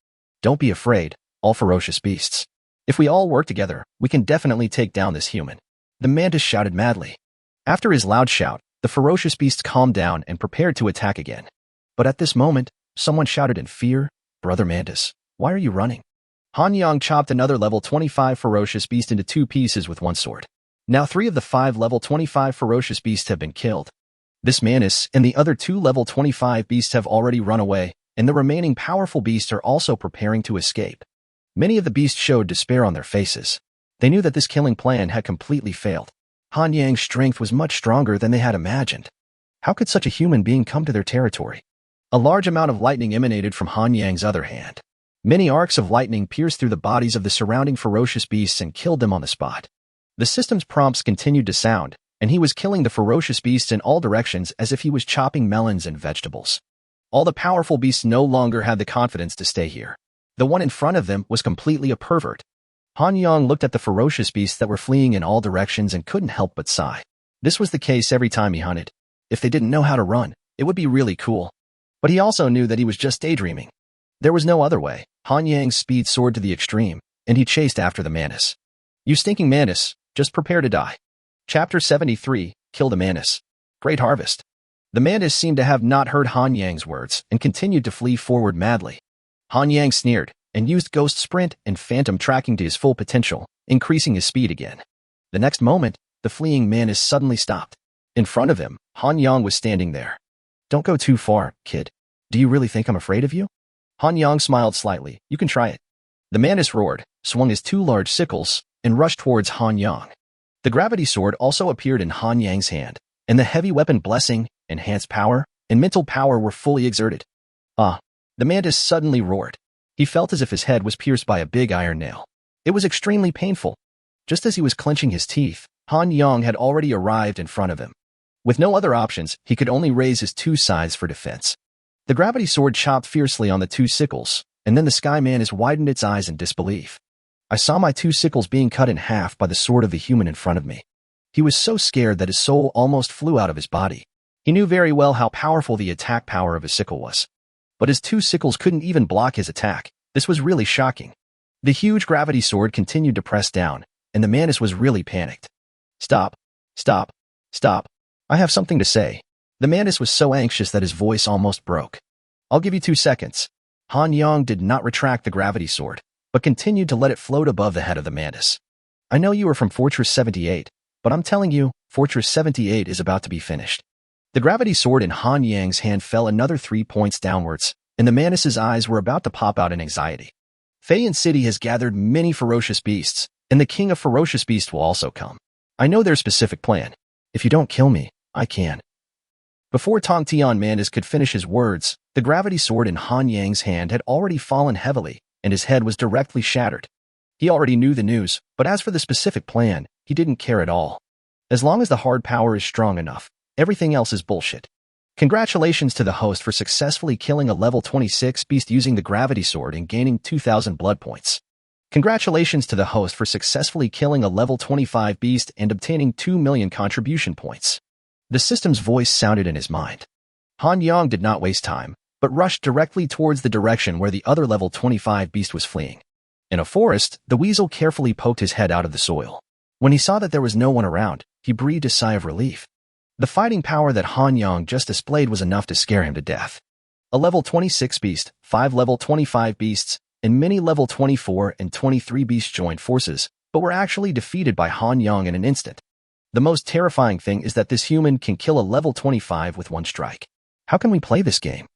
Don't be afraid, all ferocious beasts. If we all work together, we can definitely take down this human. The mantis shouted madly. After his loud shout, the ferocious beasts calmed down and prepared to attack again. But at this moment, someone shouted in fear, "Brother Mantis, why are you running?" Han Yang chopped another level 25 ferocious beast into 2 pieces with one sword. Now 3 of the 5 level 25 ferocious beasts have been killed. This mantis and the other 2 level 25 beasts have already run away, and the remaining powerful beasts are also preparing to escape. Many of the beasts showed despair on their faces. They knew that this killing plan had completely failed. Han Yang's strength was much stronger than they had imagined. How could such a human being come to their territory? A large amount of lightning emanated from Han Yang's other hand. Many arcs of lightning pierced through the bodies of the surrounding ferocious beasts and killed them on the spot. The system's prompts continued to sound, and he was killing the ferocious beasts in all directions as if he was chopping melons and vegetables. All the powerful beasts no longer had the confidence to stay here. The one in front of them was completely a pervert. Han Yang looked at the ferocious beasts that were fleeing in all directions and couldn't help but sigh. This was the case every time he hunted. If they didn't know how to run, it would be really cool. But he also knew that he was just daydreaming. There was no other way. Han Yang's speed soared to the extreme, and he chased after the mantis. You stinking mantis, just prepare to die. Chapter 73, Kill the Mantis. Great Harvest. The mantis seemed to have not heard Han Yang's words and continued to flee forward madly. Han Yang sneered and used Ghost Sprint and Phantom Tracking to his full potential, increasing his speed again. The next moment, the fleeing mantis suddenly stopped. In front of him, Han Yang was standing there. Don't go too far, kid. Do you really think I'm afraid of you? Han Yang smiled slightly. You can try it. The mantis roared, swung his 2 large sickles, and rushed towards Han Yang. The gravity sword also appeared in Han Yang's hand, and the heavy weapon blessing, enhanced power, and mental power were fully exerted. Ah! The mantis suddenly roared. He felt as if his head was pierced by a big iron nail. It was extremely painful. Just as he was clenching his teeth, Han Yang had already arrived in front of him. With no other options, he could only raise his 2 scythes for defense. The gravity sword chopped fiercely on the 2 sickles, and then the Sky Mantis widened its eyes in disbelief. I saw my 2 sickles being cut in half by the sword of the human in front of me. He was so scared that his soul almost flew out of his body. He knew very well how powerful the attack power of his sickle was. But his 2 sickles couldn't even block his attack. This was really shocking. The huge gravity sword continued to press down, and the mantis was really panicked. Stop. Stop. Stop. I have something to say. The mantis was so anxious that his voice almost broke. I'll give you 2 seconds. Han Yang did not retract the gravity sword, but continued to let it float above the head of the mantis. I know you are from Fortress 78, but I'm telling you, Fortress 78 is about to be finished. The gravity sword in Han Yang's hand fell another 3 points downwards, and the mantis's eyes were about to pop out in anxiety. Feiyan City has gathered many ferocious beasts, and the king of ferocious beasts will also come. I know their specific plan. If you don't kill me, I can. Before Tong Tian Mantis could finish his words, the gravity sword in Han Yang's hand had already fallen heavily, and his head was directly shattered. He already knew the news, but as for the specific plan, he didn't care at all. As long as the hard power is strong enough, everything else is bullshit. Congratulations to the host for successfully killing a level 26 beast using the gravity sword and gaining 2,000 blood points. Congratulations to the host for successfully killing a level 25 beast and obtaining 2 million contribution points. The system's voice sounded in his mind. Han Yang did not waste time, but rushed directly towards the direction where the other level 25 beast was fleeing. In a forest, the weasel carefully poked his head out of the soil. When he saw that there was no one around, he breathed a sigh of relief. The fighting power that Han Yang just displayed was enough to scare him to death. A level 26 beast, 5 level 25 beasts, and many level 24 and 23 beasts joined forces, but were actually defeated by Han Yang in an instant. The most terrifying thing is that this human can kill a level 25 with one strike. How can we play this game?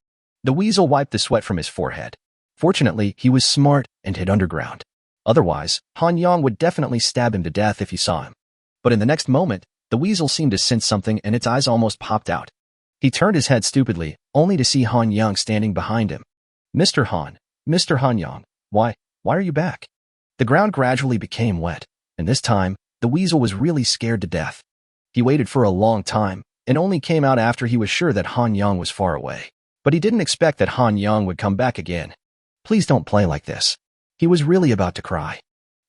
The weasel wiped the sweat from his forehead. Fortunately, he was smart and hid underground. Otherwise, Han Yang would definitely stab him to death if he saw him. But in the next moment, the weasel seemed to sense something and its eyes almost popped out. He turned his head stupidly, only to see Han Yang standing behind him. Mr. Han Yang, why are you back? The ground gradually became wet, and this time, the weasel was really scared to death. He waited for a long time, and only came out after he was sure that Han Yang was far away. But he didn't expect that Han Yang would come back again. Please don't play like this. He was really about to cry.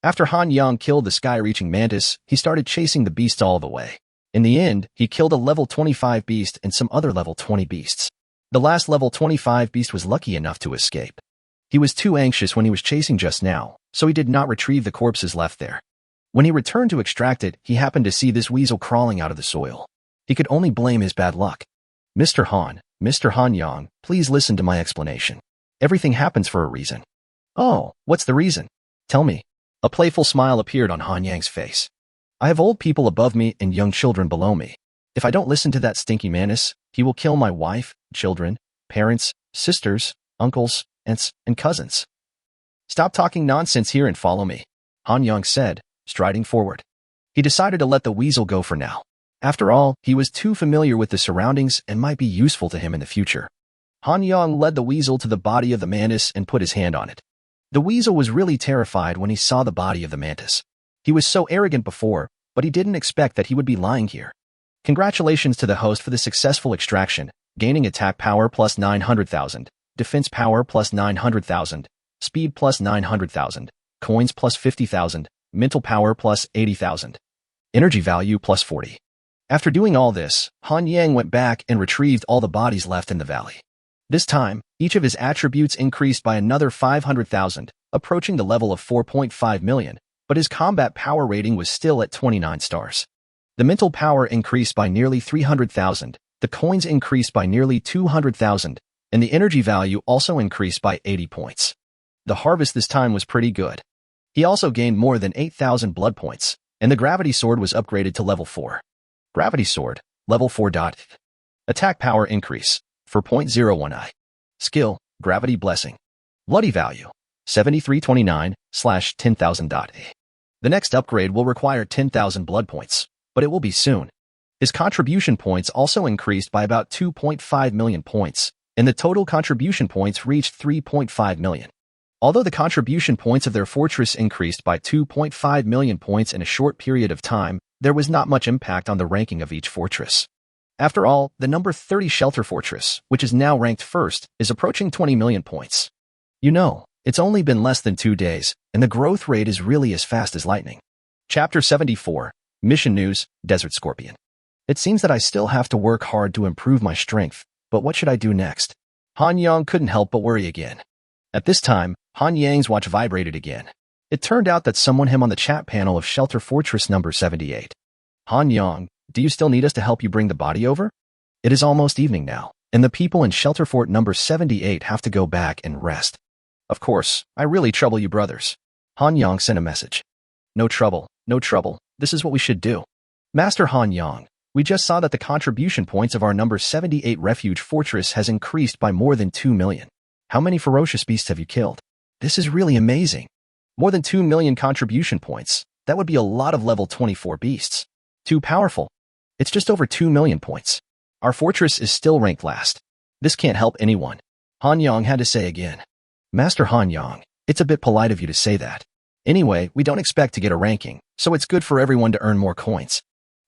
After Han Yang killed the sky-reaching mantis, he started chasing the beasts all the way. In the end, he killed a level 25 beast and some other level 20 beasts. The last level 25 beast was lucky enough to escape. He was too anxious when he was chasing just now, so he did not retrieve the corpses left there. When he returned to extract it, he happened to see this weasel crawling out of the soil. He could only blame his bad luck. Mr. Han Yang, please listen to my explanation. Everything happens for a reason. Oh, what's the reason? Tell me. A playful smile appeared on Han Yang's face. I have old people above me and young children below me. If I don't listen to that stinky mantis, he will kill my wife, children, parents, sisters, uncles, aunts, and cousins. Stop talking nonsense here and follow me, Han Yang said, striding forward. He decided to let the weasel go for now. After all, he was too familiar with the surroundings and might be useful to him in the future. Han Yang led the weasel to the body of the mantis and put his hand on it. The weasel was really terrified when he saw the body of the mantis. He was so arrogant before, but he didn't expect that he would be lying here. Congratulations to the host for the successful extraction, gaining attack power plus 900,000, defense power plus 900,000, speed plus 900,000, coins plus 50,000, mental power plus 80,000, energy value plus 40. After doing all this, Han Yang went back and retrieved all the bodies left in the valley. This time, each of his attributes increased by another 500,000, approaching the level of 4.5 million, but his combat power rating was still at 29 stars. The mental power increased by nearly 300,000, the coins increased by nearly 200,000, and the energy value also increased by 80 points. The harvest this time was pretty good. He also gained more than 8,000 blood points, and the gravity sword was upgraded to level 4. Gravity sword, level 4. Attack power increase, 4.01i. Skill, gravity blessing. Bloody value, 7329/10,000. The next upgrade will require 10,000 blood points, but it will be soon. His contribution points also increased by about 2.5 million points, and the total contribution points reached 3.5 million. Although the contribution points of their fortress increased by 2.5 million points in a short period of time, there was not much impact on the ranking of each fortress. After all, the number 30 shelter fortress, which is now ranked first, is approaching 20 million points. You know, it's only been less than 2 days, and the growth rate is really as fast as lightning. Chapter 74, Mission News, Desert Scorpion. It seems that I still have to work hard to improve my strength, but what should I do next? Han Yang couldn't help but worry again. At this time, Han Yang's watch vibrated again. It turned out that someone him on the chat panel of Shelter Fortress number 78. Han Yang, do you still need us to help you bring the body over? It is almost evening now, and the people in Shelter Fort number 78 have to go back and rest. Of course, I really trouble you brothers. Han Yang sent a message. No trouble, this is what we should do. Master Han Yang, We just saw that the contribution points of our number 78 refuge fortress has increased by more than 2 million. How many ferocious beasts have you killed? This is really amazing. More than 2 million contribution points. That would be a lot of level 24 beasts. Too powerful. It's just over 2 million points. Our fortress is still ranked last. This can't help anyone. Han Yang had to say again. Master Han Yang, it's a bit polite of you to say that. Anyway, we don't expect to get a ranking, so it's good for everyone to earn more coins.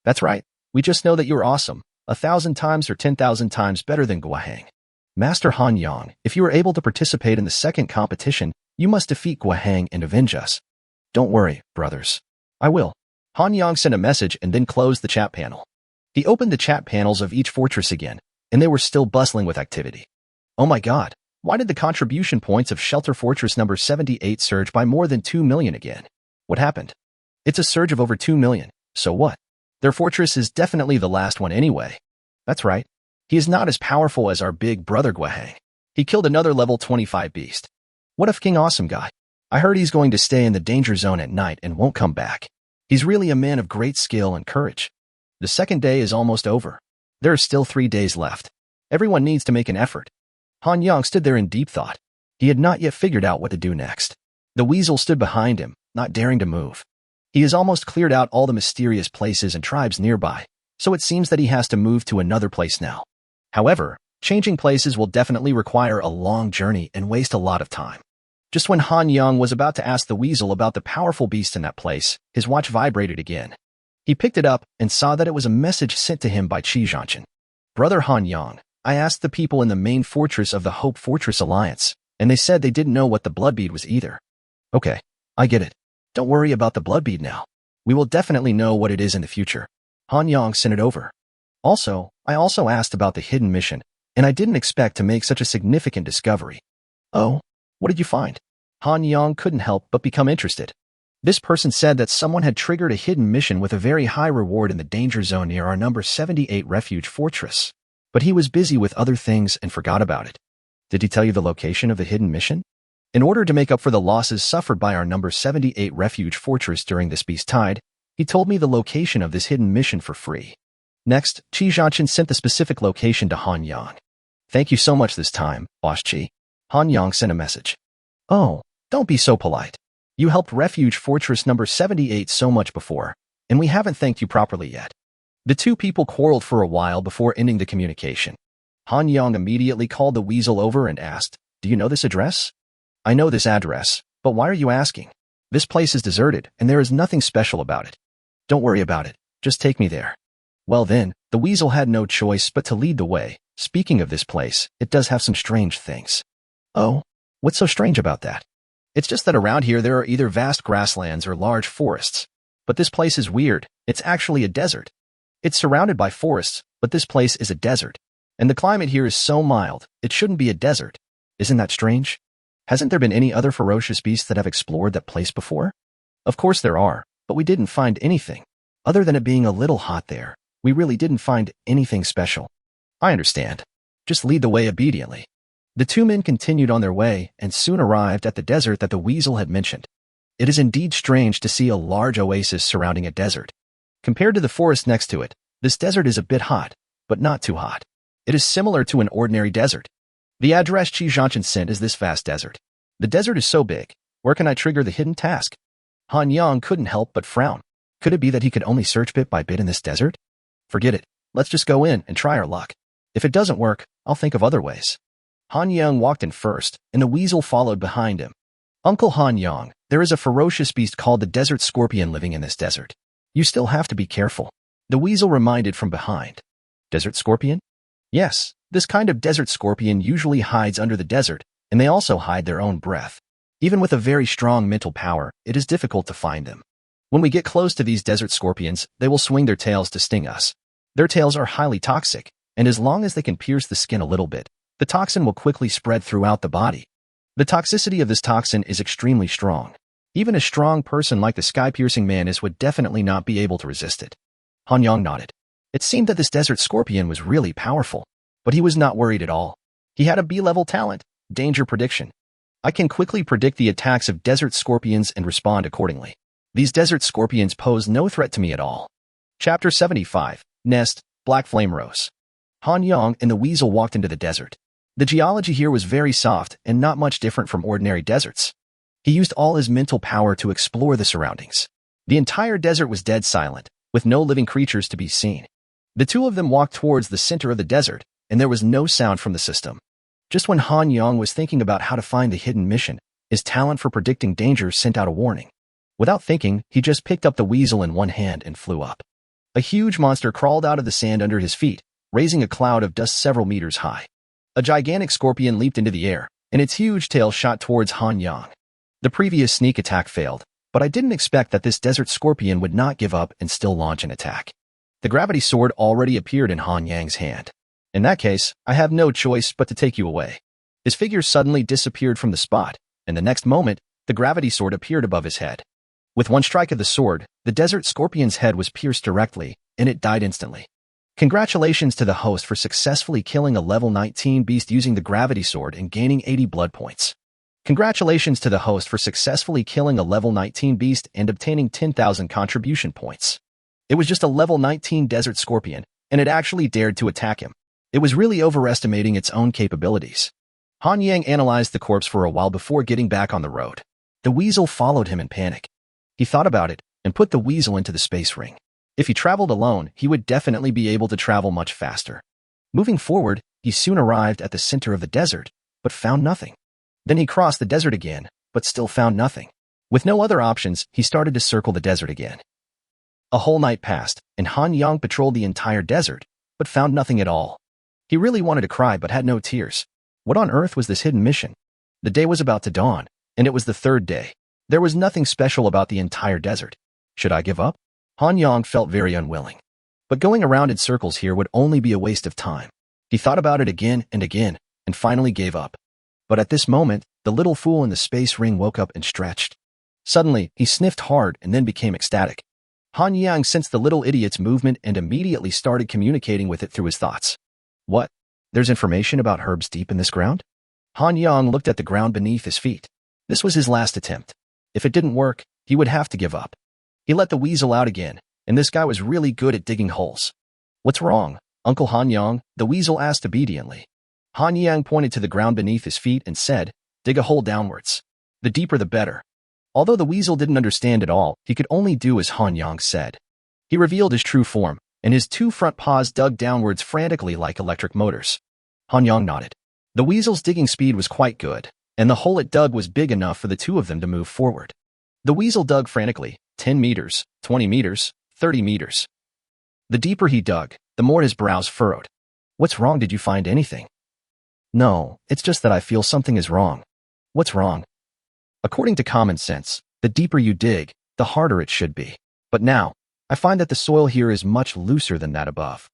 That's right. We just know that you're awesome, 1,000 times or 10,000 times better than Guahang. Master Han Yang, if you are able to participate in the second competition, you must defeat Guahang and avenge us. Don't worry, brothers. I will. Han Yang sent a message and then closed the chat panel. He opened the chat panels of each fortress again, and they were still bustling with activity. Oh my god, why did the contribution points of Shelter Fortress number 78 surge by more than 2 million again? What happened? It's a surge of over 2 million, so what? Their fortress is definitely the last one anyway. That's right. He is not as powerful as our big brother Guahang. He killed another level 25 beast. What if King Awesome Guy? I heard he's going to stay in the danger zone at night and won't come back. He's really a man of great skill and courage. The second day is almost over. There are still 3 days left. Everyone needs to make an effort. Han Yang stood there in deep thought. He had not yet figured out what to do next. The weasel stood behind him, not daring to move. He has almost cleared out all the mysterious places and tribes nearby, so it seems that he has to move to another place now. However, changing places will definitely require a long journey and waste a lot of time. Just when Han Yang was about to ask the weasel about the powerful beast in that place, his watch vibrated again. He picked it up and saw that it was a message sent to him by Qi Zhanshan. Brother Han Yang, I asked the people in the main fortress of the Hope Fortress Alliance, and they said they didn't know what the bloodbead was either. Okay, I get it. Don't worry about the bloodbead now. We will definitely know what it is in the future. Han Yang sent it over. Also, I also asked about the hidden mission, and I didn't expect to make such a significant discovery. Oh, what did you find? Han Yang couldn't help but become interested. This person said that someone had triggered a hidden mission with a very high reward in the danger zone near our number 78 refuge fortress. But he was busy with other things and forgot about it. Did he tell you the location of the hidden mission? In order to make up for the losses suffered by our number 78 refuge fortress during this beast tide, he told me the location of this hidden mission for free. Next, Qi Zhanshan sent the specific location to Han Yang. Thank you so much this time, Boss Qi. Han Yang sent a message. Oh, don't be so polite. You helped refuge fortress number 78 so much before, and we haven't thanked you properly yet. The two people quarreled for a while before ending the communication. Han Yang immediately called the weasel over and asked, Do you know this address? I know this address, but why are you asking? This place is deserted, and there is nothing special about it. Don't worry about it. Just take me there. Well then, the weasel had no choice but to lead the way. Speaking of this place, it does have some strange things. Oh, what's so strange about that? It's just that around here there are either vast grasslands or large forests. But this place is weird. It's actually a desert. It's surrounded by forests, but this place is a desert. And the climate here is so mild, it shouldn't be a desert. Isn't that strange? Hasn't there been any other ferocious beasts that have explored that place before? Of course there are, but we didn't find anything. Other than it being a little hot there, we really didn't find anything special. I understand. Just lead the way obediently. The two men continued on their way and soon arrived at the desert that the weasel had mentioned. It is indeed strange to see a large oasis surrounding a desert. Compared to the forest next to it, this desert is a bit hot, but not too hot. It is similar to an ordinary desert. The address Qi Zhanshan sent is this vast desert. The desert is so big. Where can I trigger the hidden task? Han Yang couldn't help but frown. Could it be that he could only search bit by bit in this desert? Forget it. Let's just go in and try our luck. If it doesn't work, I'll think of other ways. Han Yang walked in first, and the weasel followed behind him. Uncle Han Yang, there is a ferocious beast called the desert scorpion living in this desert. You still have to be careful. The weasel reminded from behind. Desert scorpion? Yes, this kind of desert scorpion usually hides under the desert, and they also hide their own breath. Even with a very strong mental power, it is difficult to find them. When we get close to these desert scorpions, they will swing their tails to sting us. Their tails are highly toxic, and as long as they can pierce the skin a little bit, the toxin will quickly spread throughout the body. The toxicity of this toxin is extremely strong. Even a strong person like the sky-piercing Manus would definitely not be able to resist it. Han Yang nodded. It seemed that this desert scorpion was really powerful, but he was not worried at all. He had a B-level talent, danger prediction. I can quickly predict the attacks of desert scorpions and respond accordingly. These desert scorpions pose no threat to me at all. Chapter 75. Nest, black flame rose. Han Yang and the weasel walked into the desert. The geology here was very soft and not much different from ordinary deserts. He used all his mental power to explore the surroundings. The entire desert was dead silent, with no living creatures to be seen. The two of them walked towards the center of the desert, and there was no sound from the system. Just when Han Yang was thinking about how to find the hidden mission, his talent for predicting danger sent out a warning. Without thinking, he just picked up the weasel in one hand and flew up. A huge monster crawled out of the sand under his feet, raising a cloud of dust several meters high. A gigantic scorpion leaped into the air, and its huge tail shot towards Han Yang. The previous sneak attack failed, but I didn't expect that this desert scorpion would not give up and still launch an attack. The gravity sword already appeared in Han Yang's hand. In that case, I have no choice but to take you away. His figure suddenly disappeared from the spot, and the next moment, the gravity sword appeared above his head. With one strike of the sword, the desert scorpion's head was pierced directly, and it died instantly. Congratulations to the host for successfully killing a level 19 beast using the gravity sword and gaining 80 blood points. Congratulations to the host for successfully killing a level 19 beast and obtaining 10,000 contribution points. It was just a level 19 desert scorpion, and it actually dared to attack him. It was really overestimating its own capabilities. Han Yang analyzed the corpse for a while before getting back on the road. The weasel followed him in panic. He thought about it and put the weasel into the space ring. If he traveled alone, he would definitely be able to travel much faster. Moving forward, he soon arrived at the center of the desert, but found nothing. Then he crossed the desert again, but still found nothing. With no other options, he started to circle the desert again. A whole night passed, and Han Yang patrolled the entire desert, but found nothing at all. He really wanted to cry but had no tears. What on earth was this hidden mission? The day was about to dawn, and it was the third day. There was nothing special about the entire desert. Should I give up? Han Yang felt very unwilling. But going around in circles here would only be a waste of time. He thought about it again, and finally gave up. But at this moment, the little fool in the space ring woke up and stretched. Suddenly, he sniffed hard and then became ecstatic. Han Yang sensed the little idiot's movement and immediately started communicating with it through his thoughts. What? There's information about herbs deep in this ground? Han Yang looked at the ground beneath his feet. This was his last attempt. If it didn't work, he would have to give up. He let the weasel out again, and this guy was really good at digging holes. What's wrong, Uncle Han Yang? The weasel asked obediently. Han Yang pointed to the ground beneath his feet and said, dig a hole downwards. The deeper the better. Although the weasel didn't understand at all, he could only do as Han Yang said. He revealed his true form, and his two front paws dug downwards frantically like electric motors. Han Yang nodded. The weasel's digging speed was quite good, and the hole it dug was big enough for the two of them to move forward. The weasel dug frantically, 10 meters, 20 meters, 30 meters. The deeper he dug, the more his brows furrowed. What's wrong? Did you find anything? No, it's just that I feel something is wrong. What's wrong? According to common sense, the deeper you dig, the harder it should be. But now, I find that the soil here is much looser than that above.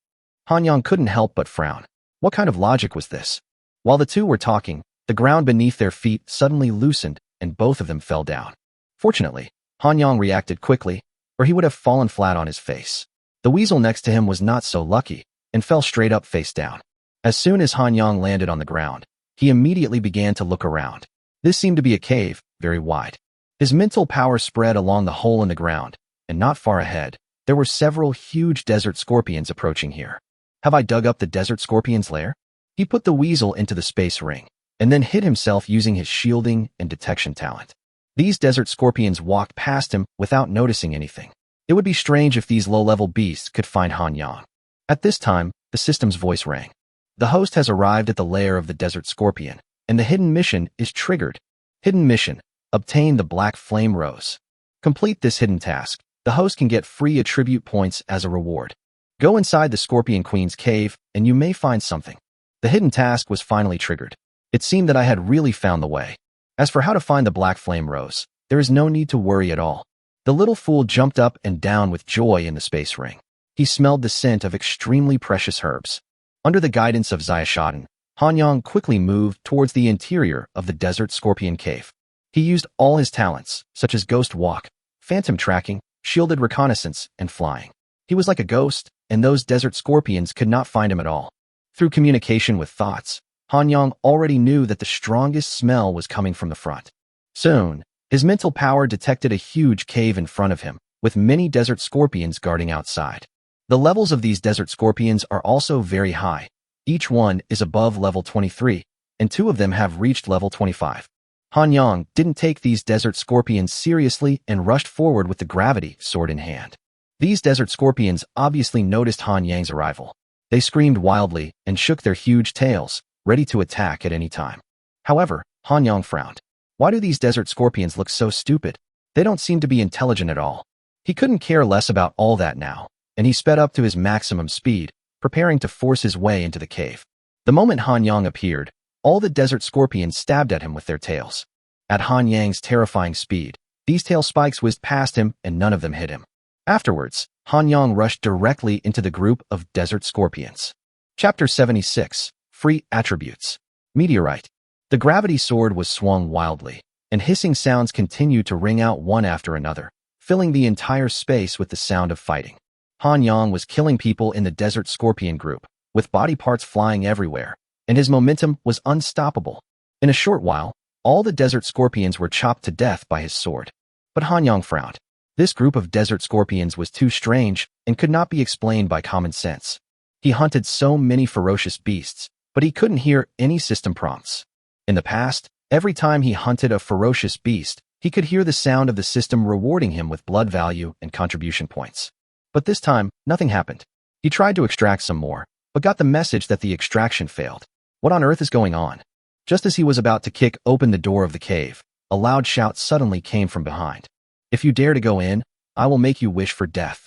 Han Yang couldn't help but frown. What kind of logic was this? While the two were talking, the ground beneath their feet suddenly loosened and both of them fell down. Fortunately, Han Yang reacted quickly, or he would have fallen flat on his face. The weasel next to him was not so lucky and fell straight up face down. As soon as Han Yang landed on the ground, he immediately began to look around. This seemed to be a cave, very wide. His mental power spread along the hole in the ground, and not far ahead, there were several huge desert scorpions approaching here. Have I dug up the desert scorpion's lair? He put the weasel into the space ring, and then hid himself using his shielding and detection talent. These desert scorpions walked past him without noticing anything. It would be strange if these low-level beasts could find Han Yang. At this time, the system's voice rang. The host has arrived at the lair of the desert scorpion, and the hidden mission is triggered. Hidden mission: obtain the black flame rose. Complete this hidden task. The host can get free attribute points as a reward. Go inside the Scorpion Queen's cave, and you may find something. The hidden task was finally triggered. It seemed that I had really found the way. As for how to find the black flame rose, there is no need to worry at all. The little fool jumped up and down with joy in the space ring. He smelled the scent of extremely precious herbs. Under the guidance of Zayashadan, Han Yang quickly moved towards the interior of the desert scorpion cave. He used all his talents, such as ghost walk, phantom tracking, shielded reconnaissance, and flying. He was like a ghost, and those desert scorpions could not find him at all. Through communication with thoughts, Han Yang already knew that the strongest smell was coming from the front. Soon, his mental power detected a huge cave in front of him, with many desert scorpions guarding outside. The levels of these desert scorpions are also very high. Each one is above level 23, and 2 of them have reached level 25. Han Yang didn't take these desert scorpions seriously and rushed forward with the gravity sword in hand. These desert scorpions obviously noticed Han Yang's arrival. They screamed wildly and shook their huge tails, ready to attack at any time. However, Han Yang frowned. Why do these desert scorpions look so stupid? They don't seem to be intelligent at all. He couldn't care less about all that now, and he sped up to his maximum speed, preparing to force his way into the cave. The moment Han Yang appeared, all the desert scorpions stabbed at him with their tails. At Han Yang's terrifying speed, these tail spikes whizzed past him and none of them hit him. Afterwards, Han Yang rushed directly into the group of desert scorpions. Chapter 76. Free Attributes. Meteorite. The gravity sword was swung wildly, and hissing sounds continued to ring out one after another, filling the entire space with the sound of fighting. Han Yang was killing people in the desert scorpion group, with body parts flying everywhere, and his momentum was unstoppable. In a short while, all the desert scorpions were chopped to death by his sword. But Han Yang frowned. This group of desert scorpions was too strange and could not be explained by common sense. He hunted so many ferocious beasts, but he couldn't hear any system prompts. In the past, every time he hunted a ferocious beast, he could hear the sound of the system rewarding him with blood value and contribution points. But this time, nothing happened. He tried to extract some more, but got the message that the extraction failed. What on earth is going on? Just as he was about to kick open the door of the cave, a loud shout suddenly came from behind. If you dare to go in, I will make you wish for death.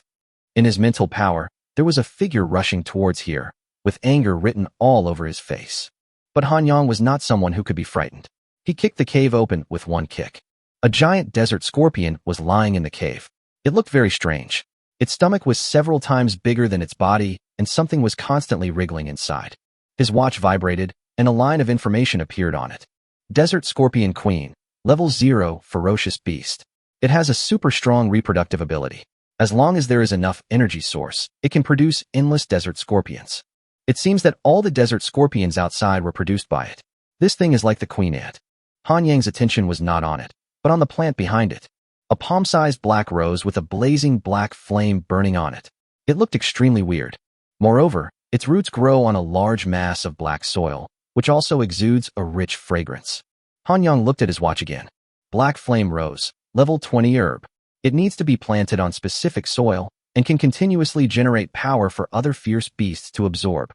In his mental power, there was a figure rushing towards here, with anger written all over his face. But Han Yang was not someone who could be frightened. He kicked the cave open with one kick. A giant desert scorpion was lying in the cave. It looked very strange. Its stomach was several times bigger than its body, and something was constantly wriggling inside. His watch vibrated, and a line of information appeared on it. Desert Scorpion Queen, Level 0, Ferocious Beast. It has a super strong reproductive ability. As long as there is enough energy source, it can produce endless desert scorpions. It seems that all the desert scorpions outside were produced by it. This thing is like the queen ant. Han Yang's attention was not on it, but on the plant behind it. A palm-sized black rose with a blazing black flame burning on it. It looked extremely weird. Moreover, its roots grow on a large mass of black soil, which also exudes a rich fragrance. Han Yang looked at his watch again. Black flame rose, level 20 herb. It needs to be planted on specific soil and can continuously generate power for other fierce beasts to absorb.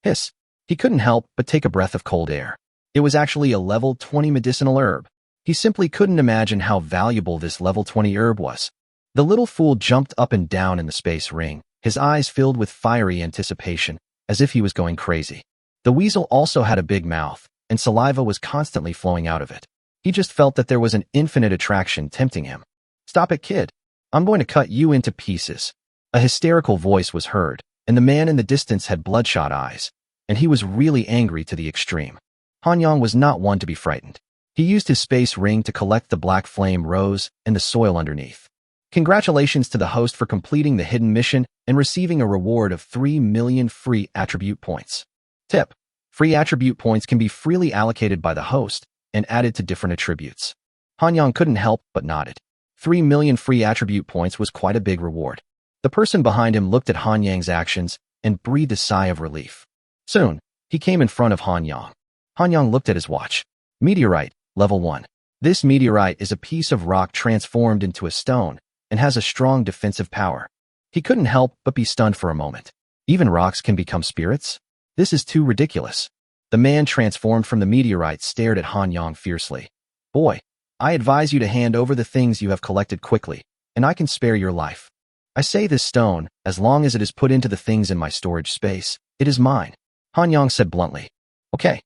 Hiss. He couldn't help but take a breath of cold air. It was actually a level 20 medicinal herb. He simply couldn't imagine how valuable this level 20 herb was. The little fool jumped up and down in the space ring, his eyes filled with fiery anticipation, as if he was going crazy. The weasel also had a big mouth, and saliva was constantly flowing out of it. He just felt that there was an infinite attraction tempting him. Stop it, kid. I'm going to cut you into pieces. A hysterical voice was heard, and the man in the distance had bloodshot eyes, and he was really angry to the extreme. Han Yang was not one to be frightened. He used his space ring to collect the black flame rose and the soil underneath. Congratulations to the host for completing the hidden mission and receiving a reward of 3 million free attribute points. Tip: free attribute points can be freely allocated by the host and added to different attributes. Han Yang couldn't help but nodded. 3 million free attribute points was quite a big reward. The person behind him looked at Han Yang's actions and breathed a sigh of relief. Soon, he came in front of Han Yang. Han Yang looked at his watch. Meteorite, level 1. This meteorite is a piece of rock transformed into a stone and has a strong defensive power. He couldn't help but be stunned for a moment. Even rocks can become spirits? This is too ridiculous. The man transformed from the meteorite stared at Han Yang fiercely. Boy, I advise you to hand over the things you have collected quickly, and I can spare your life. I say this stone, as long as it is put into the things in my storage space, it is mine. Han Yang said bluntly. Okay.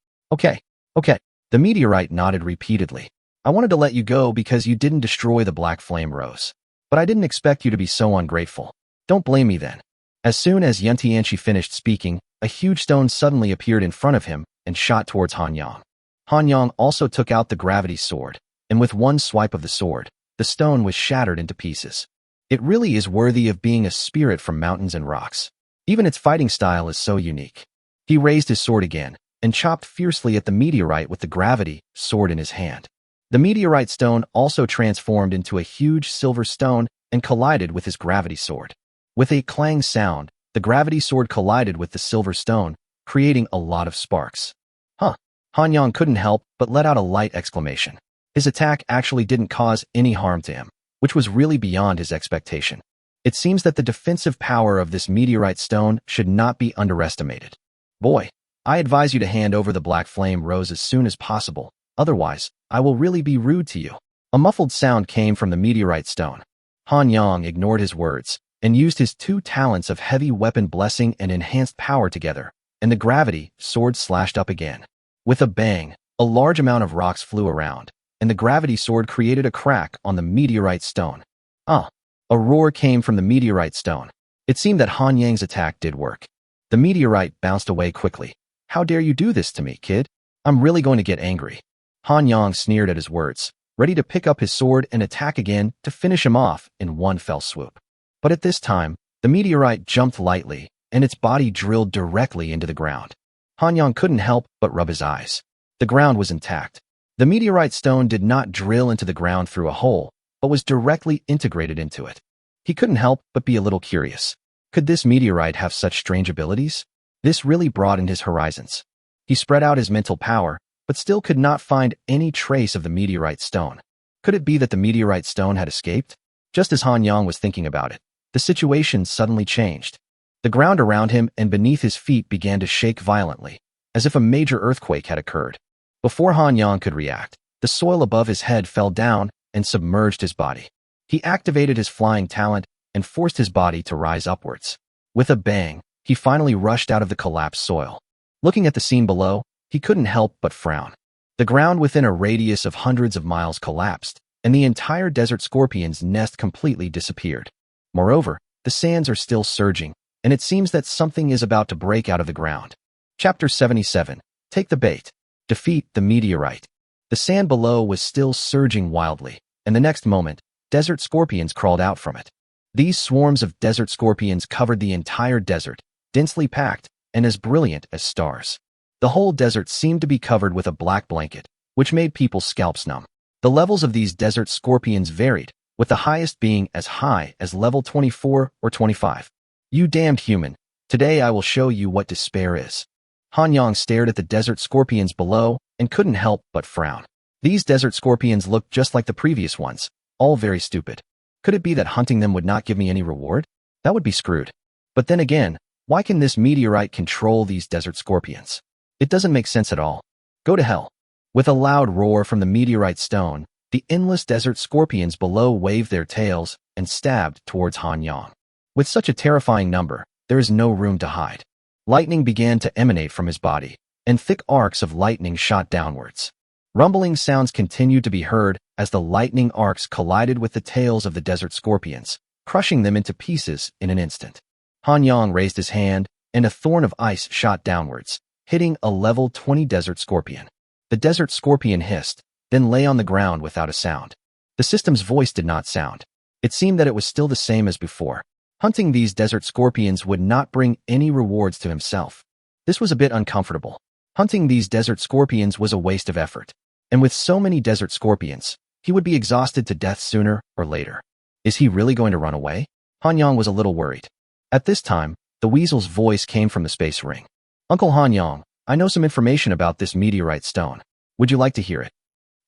The meteorite nodded repeatedly. I wanted to let you go because you didn't destroy the black flame rose. But I didn't expect you to be so ungrateful. Don't blame me then. As soon as Yun Tianchi finished speaking, a huge stone suddenly appeared in front of him and shot towards Han Yang. Han Yang also took out the gravity sword, and with one swipe of the sword, the stone was shattered into pieces. It really is worthy of being a spirit from mountains and rocks. Even its fighting style is so unique. He raised his sword again and chopped fiercely at the meteorite with the gravity sword in his hand. The meteorite stone also transformed into a huge silver stone and collided with his gravity sword. With a clang sound, The gravity sword collided with the silver stone, creating a lot of sparks. Huh. Han Yang couldn't help but let out a light exclamation. His attack actually didn't cause any harm to him, which was really beyond his expectation. It seems that the defensive power of this meteorite stone should not be underestimated. Boy, I advise you to hand over the black flame rose as soon as possible, otherwise, I will really be rude to you. A muffled sound came from the meteorite stone. Han Yang ignored his words and used his two talents of heavy weapon blessing and enhanced power together, and the gravity sword slashed up again. With a bang, a large amount of rocks flew around, and the gravity sword created a crack on the meteorite stone. A roar came from the meteorite stone. It seemed that Han Yang's attack did work. The meteorite bounced away quickly. How dare you do this to me, kid? I'm really going to get angry. Han Yang sneered at his words, ready to pick up his sword and attack again to finish him off in one fell swoop. But at this time, the meteorite jumped lightly, and its body drilled directly into the ground. Han Yang couldn't help but rub his eyes. The ground was intact. The meteorite stone did not drill into the ground through a hole, but was directly integrated into it. He couldn't help but be a little curious. Could this meteorite have such strange abilities? This really broadened his horizons. He spread out his mental power, but still could not find any trace of the meteorite stone. Could it be that the meteorite stone had escaped? Just as Han Yang was thinking about it, the situation suddenly changed. The ground around him and beneath his feet began to shake violently, as if a major earthquake had occurred. Before Han Yang could react, the soil above his head fell down and submerged his body. He activated his flying talent and forced his body to rise upwards. With a bang, he finally rushed out of the collapsed soil. Looking at the scene below, he couldn't help but frown. The ground within a radius of hundreds of miles collapsed, and the entire desert scorpion's nest completely disappeared. Moreover, the sands are still surging, and it seems that something is about to break out of the ground. Chapter 77. Take the bait. Defeat the meteorite. The sand below was still surging wildly, and the next moment, desert scorpions crawled out from it. These swarms of desert scorpions covered the entire desert, densely packed and as brilliant as stars. The whole desert seemed to be covered with a black blanket, which made people's scalps numb. The levels of these desert scorpions varied, with the highest being as high as level 24 or 25. You damned human, today I will show you what despair is. Han Yang stared at the desert scorpions below and couldn't help but frown. These desert scorpions looked just like the previous ones, all very stupid. Could it be that hunting them would not give me any reward? That would be screwed. But then again, why can this meteorite control these desert scorpions? It doesn't make sense at all. Go to hell. With a loud roar from the meteorite stone, the endless desert scorpions below waved their tails and stabbed towards Han Yang. With such a terrifying number, there is no room to hide. Lightning began to emanate from his body, and thick arcs of lightning shot downwards. Rumbling sounds continued to be heard as the lightning arcs collided with the tails of the desert scorpions, crushing them into pieces in an instant. Han Yang raised his hand, and a thorn of ice shot downwards, hitting a level 20 desert scorpion. The desert scorpion hissed, then lay on the ground without a sound. The system's voice did not sound. It seemed that it was still the same as before. Hunting these desert scorpions would not bring any rewards to himself. This was a bit uncomfortable. Hunting these desert scorpions was a waste of effort. And with so many desert scorpions, he would be exhausted to death sooner or later. Is he really going to run away? Han Yang was a little worried. At this time, the weasel's voice came from the space ring. Uncle Han Yang, I know some information about this meteorite stone. Would you like to hear it?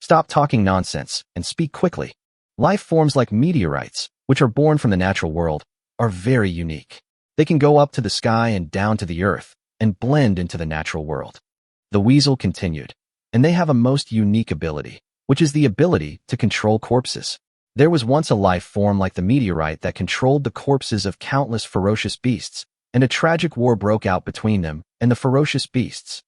Stop talking nonsense and speak quickly. Life forms like meteorites, which are born from the natural world, are very unique. They can go up to the sky and down to the earth and blend into the natural world. The weasel continued, and they have a most unique ability, which is the ability to control corpses. There was once a life form like the meteorite that controlled the corpses of countless ferocious beasts, and a tragic war broke out between them and the ferocious beasts.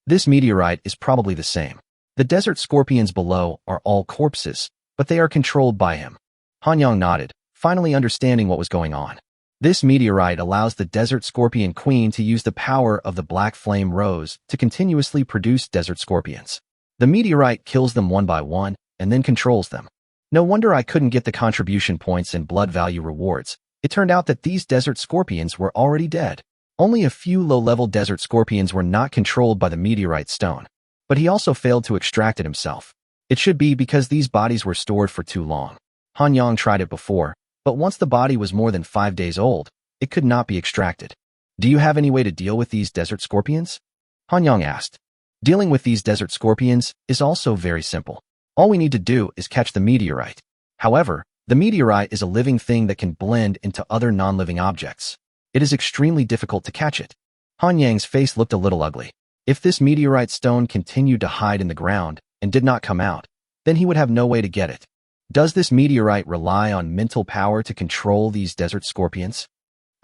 This meteorite is probably the same. The desert scorpions below are all corpses, but they are controlled by him. Han Yang nodded, finally understanding what was going on. This meteorite allows the desert scorpion queen to use the power of the black flame rose to continuously produce desert scorpions. The meteorite kills them one by one and then controls them. No wonder I couldn't get the contribution points and blood value rewards. It turned out that these desert scorpions were already dead. Only a few low-level desert scorpions were not controlled by the meteorite stone. But he also failed to extract it himself. It should be because these bodies were stored for too long. Han Yang tried it before, but once the body was more than 5 days old, it could not be extracted. Do you have any way to deal with these desert scorpions? Han Yang asked. Dealing with these desert scorpions is also very simple. All we need to do is catch the meteorite. However, the meteorite is a living thing that can blend into other non-living objects. It is extremely difficult to catch it. Han Yang's face looked a little ugly. If this meteorite stone continued to hide in the ground and did not come out, then he would have no way to get it. Does this meteorite rely on mental power to control these desert scorpions?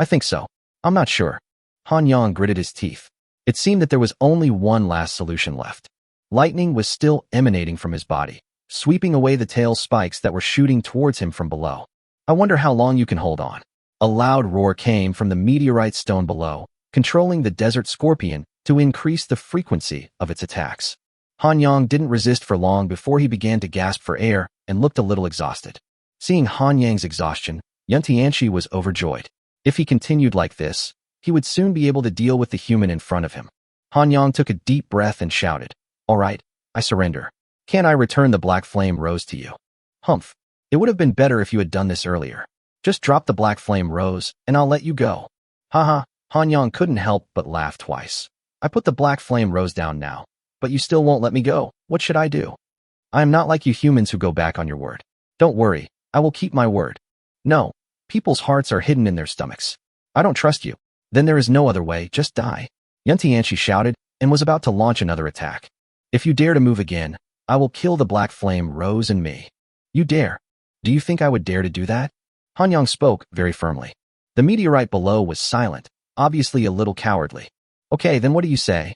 I think so. I'm not sure. Han Yang gritted his teeth. It seemed that there was only one last solution left. Lightning was still emanating from his body, sweeping away the tail spikes that were shooting towards him from below. I wonder how long you can hold on. A loud roar came from the meteorite stone below, controlling the desert scorpion to increase the frequency of its attacks. Han Yang didn't resist for long before he began to gasp for air and looked a little exhausted. Seeing Han Yang's exhaustion, Yun Tianchi was overjoyed. If he continued like this, he would soon be able to deal with the human in front of him. Han Yang took a deep breath and shouted, "All right, I surrender. Can I return the black flame rose to you?" Humph. It would have been better if you had done this earlier. Just drop the black flame rose, and I'll let you go. Haha, Han Yang couldn't help but laugh twice. I put the black flame rose down now, but you still won't let me go. What should I do? I am not like you humans who go back on your word. Don't worry, I will keep my word. No, people's hearts are hidden in their stomachs. I don't trust you. Then there is no other way, just die. Yun Tianchi shouted and was about to launch another attack. If you dare to move again, I will kill the black flame rose and me. You dare? Do you think I would dare to do that? Han Yang spoke very firmly. The meteorite below was silent, obviously a little cowardly. Okay, then what do you say?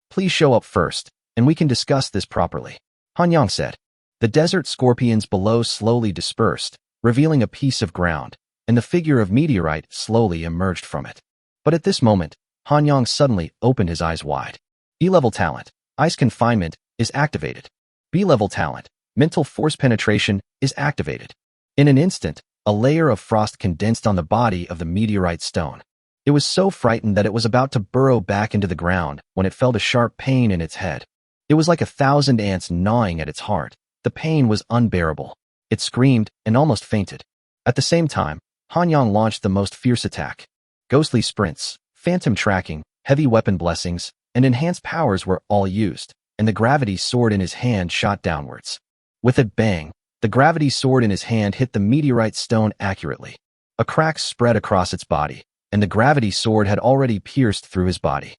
Please show up first, and we can discuss this properly. Han Yang said. The desert scorpions below slowly dispersed, revealing a piece of ground, and the figure of meteorite slowly emerged from it. But at this moment, Han Yang suddenly opened his eyes wide. E-level talent, ice confinement, is activated. B-level talent, mental force penetration, is activated. In an instant, a layer of frost condensed on the body of the meteorite stone. It was so frightened that it was about to burrow back into the ground when it felt a sharp pain in its head. It was like 1,000 ants gnawing at its heart. The pain was unbearable. It screamed and almost fainted. At the same time, Han Yang launched the most fierce attack. Ghostly sprints, phantom tracking, heavy weapon blessings, and enhanced powers were all used, and the gravity sword in his hand shot downwards. With a bang, the gravity sword in his hand hit the meteorite stone accurately. A crack spread across its body, and the gravity sword had already pierced through his body.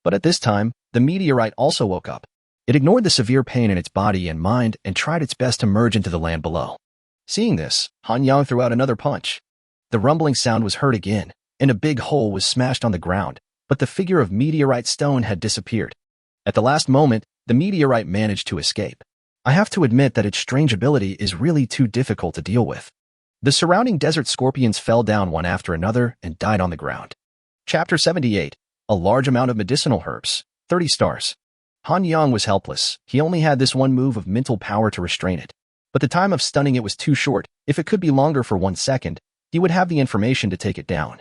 But at this time, the meteorite also woke up. It ignored the severe pain in its body and mind and tried its best to merge into the land below. Seeing this, Han Yang threw out another punch. The rumbling sound was heard again, and a big hole was smashed on the ground, but the figure of meteorite stone had disappeared. At the last moment, the meteorite managed to escape. I have to admit that its strange ability is really too difficult to deal with. The surrounding desert scorpions fell down one after another and died on the ground. Chapter 78. A large amount of medicinal herbs. 30 stars. Han Yang was helpless. He only had this one move of mental power to restrain it. But the time of stunning it was too short. If it could be longer for 1 second, he would have the information to take it down.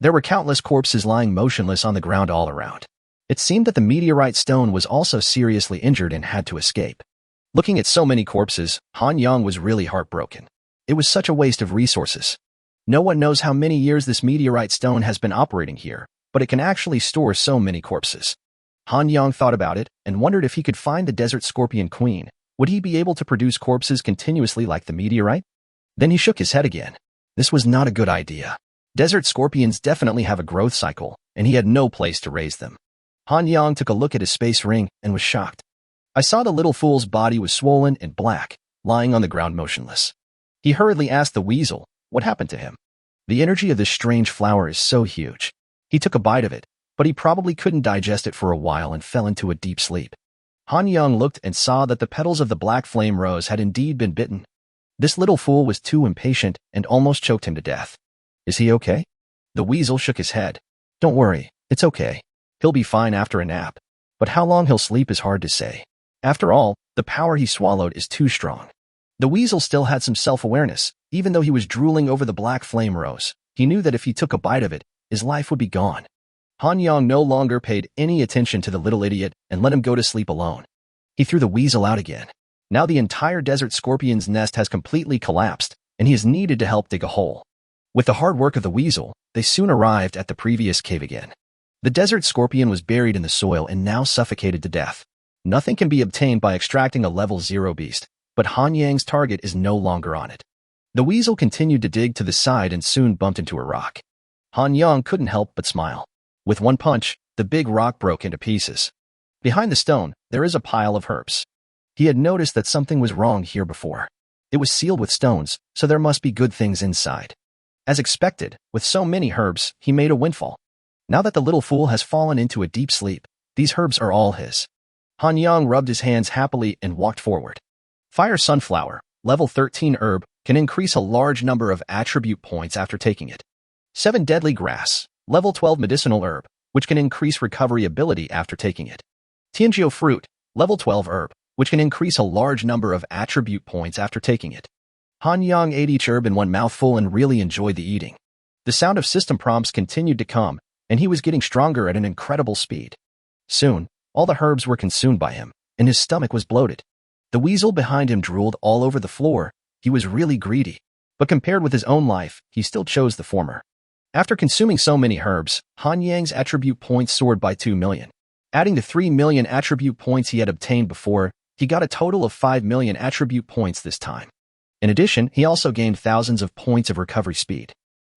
There were countless corpses lying motionless on the ground all around. It seemed that the meteorite stone was also seriously injured and had to escape. Looking at so many corpses, Han Yang was really heartbroken. It was such a waste of resources. No one knows how many years this meteorite stone has been operating here, but it can actually store so many corpses. Han Yang thought about it and wondered if he could find the desert scorpion queen. Would he be able to produce corpses continuously like the meteorite? Then he shook his head again. This was not a good idea. Desert scorpions definitely have a growth cycle, and he had no place to raise them. Han Yang took a look at his space ring and was shocked. I saw the little fool's body was swollen and black, lying on the ground motionless. He hurriedly asked the weasel what happened to him. The energy of this strange flower is so huge. He took a bite of it, but he probably couldn't digest it for a while and fell into a deep sleep. Han Yang looked and saw that the petals of the black flame rose had indeed been bitten. This little fool was too impatient and almost choked him to death. Is he okay? The weasel shook his head. Don't worry, it's okay. He'll be fine after a nap. But how long he'll sleep is hard to say. After all, the power he swallowed is too strong. The weasel still had some self-awareness. Even though he was drooling over the black flame rose, he knew that if he took a bite of it, his life would be gone. Han Yang no longer paid any attention to the little idiot and let him go to sleep alone. He threw the weasel out again. Now the entire desert scorpion's nest has completely collapsed, and he is needed to help dig a hole. With the hard work of the weasel, they soon arrived at the previous cave again. The desert scorpion was buried in the soil and now suffocated to death. Nothing can be obtained by extracting a level 0 beast, but Han Yang's target is no longer on it. The weasel continued to dig to the side and soon bumped into a rock. Han Yang couldn't help but smile. With one punch, the big rock broke into pieces. Behind the stone, there is a pile of herbs. He had noticed that something was wrong here before. It was sealed with stones, so there must be good things inside. As expected, with so many herbs, he made a windfall. Now that the little fool has fallen into a deep sleep, these herbs are all his. Han Yang rubbed his hands happily and walked forward. Fire Sunflower, level 13 herb, can increase a large number of attribute points after taking it. 7 Deadly Grass, level 12 medicinal herb, which can increase recovery ability after taking it. Tianjiu Fruit, level 12 herb, which can increase a large number of attribute points after taking it. Han Yang ate each herb in one mouthful and really enjoyed the eating. The sound of system prompts continued to come, and he was getting stronger at an incredible speed. Soon, all the herbs were consumed by him, and his stomach was bloated. The weasel behind him drooled all over the floor. He was really greedy, but compared with his own life, he still chose the former. After consuming so many herbs, Han Yang's attribute points soared by 2 million. Adding the 3 million attribute points he had obtained before, he got a total of 5 million attribute points this time. In addition, he also gained thousands of points of recovery speed.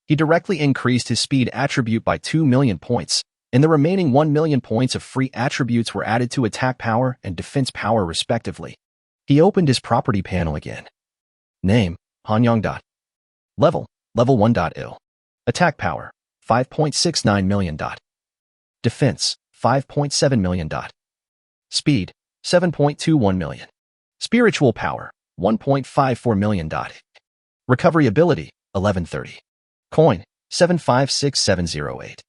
He directly increased his speed attribute by 2 million points, and the remaining 1 million points of free attributes were added to attack power and defense power respectively. He opened his property panel again. Name, Han Yang. Level 1.0. Attack power, 5.69 million. Defense, 5.7 million. Speed, 7.21 million. Spiritual power, 1.54 million. Recovery ability, 1130. Coin, 756708.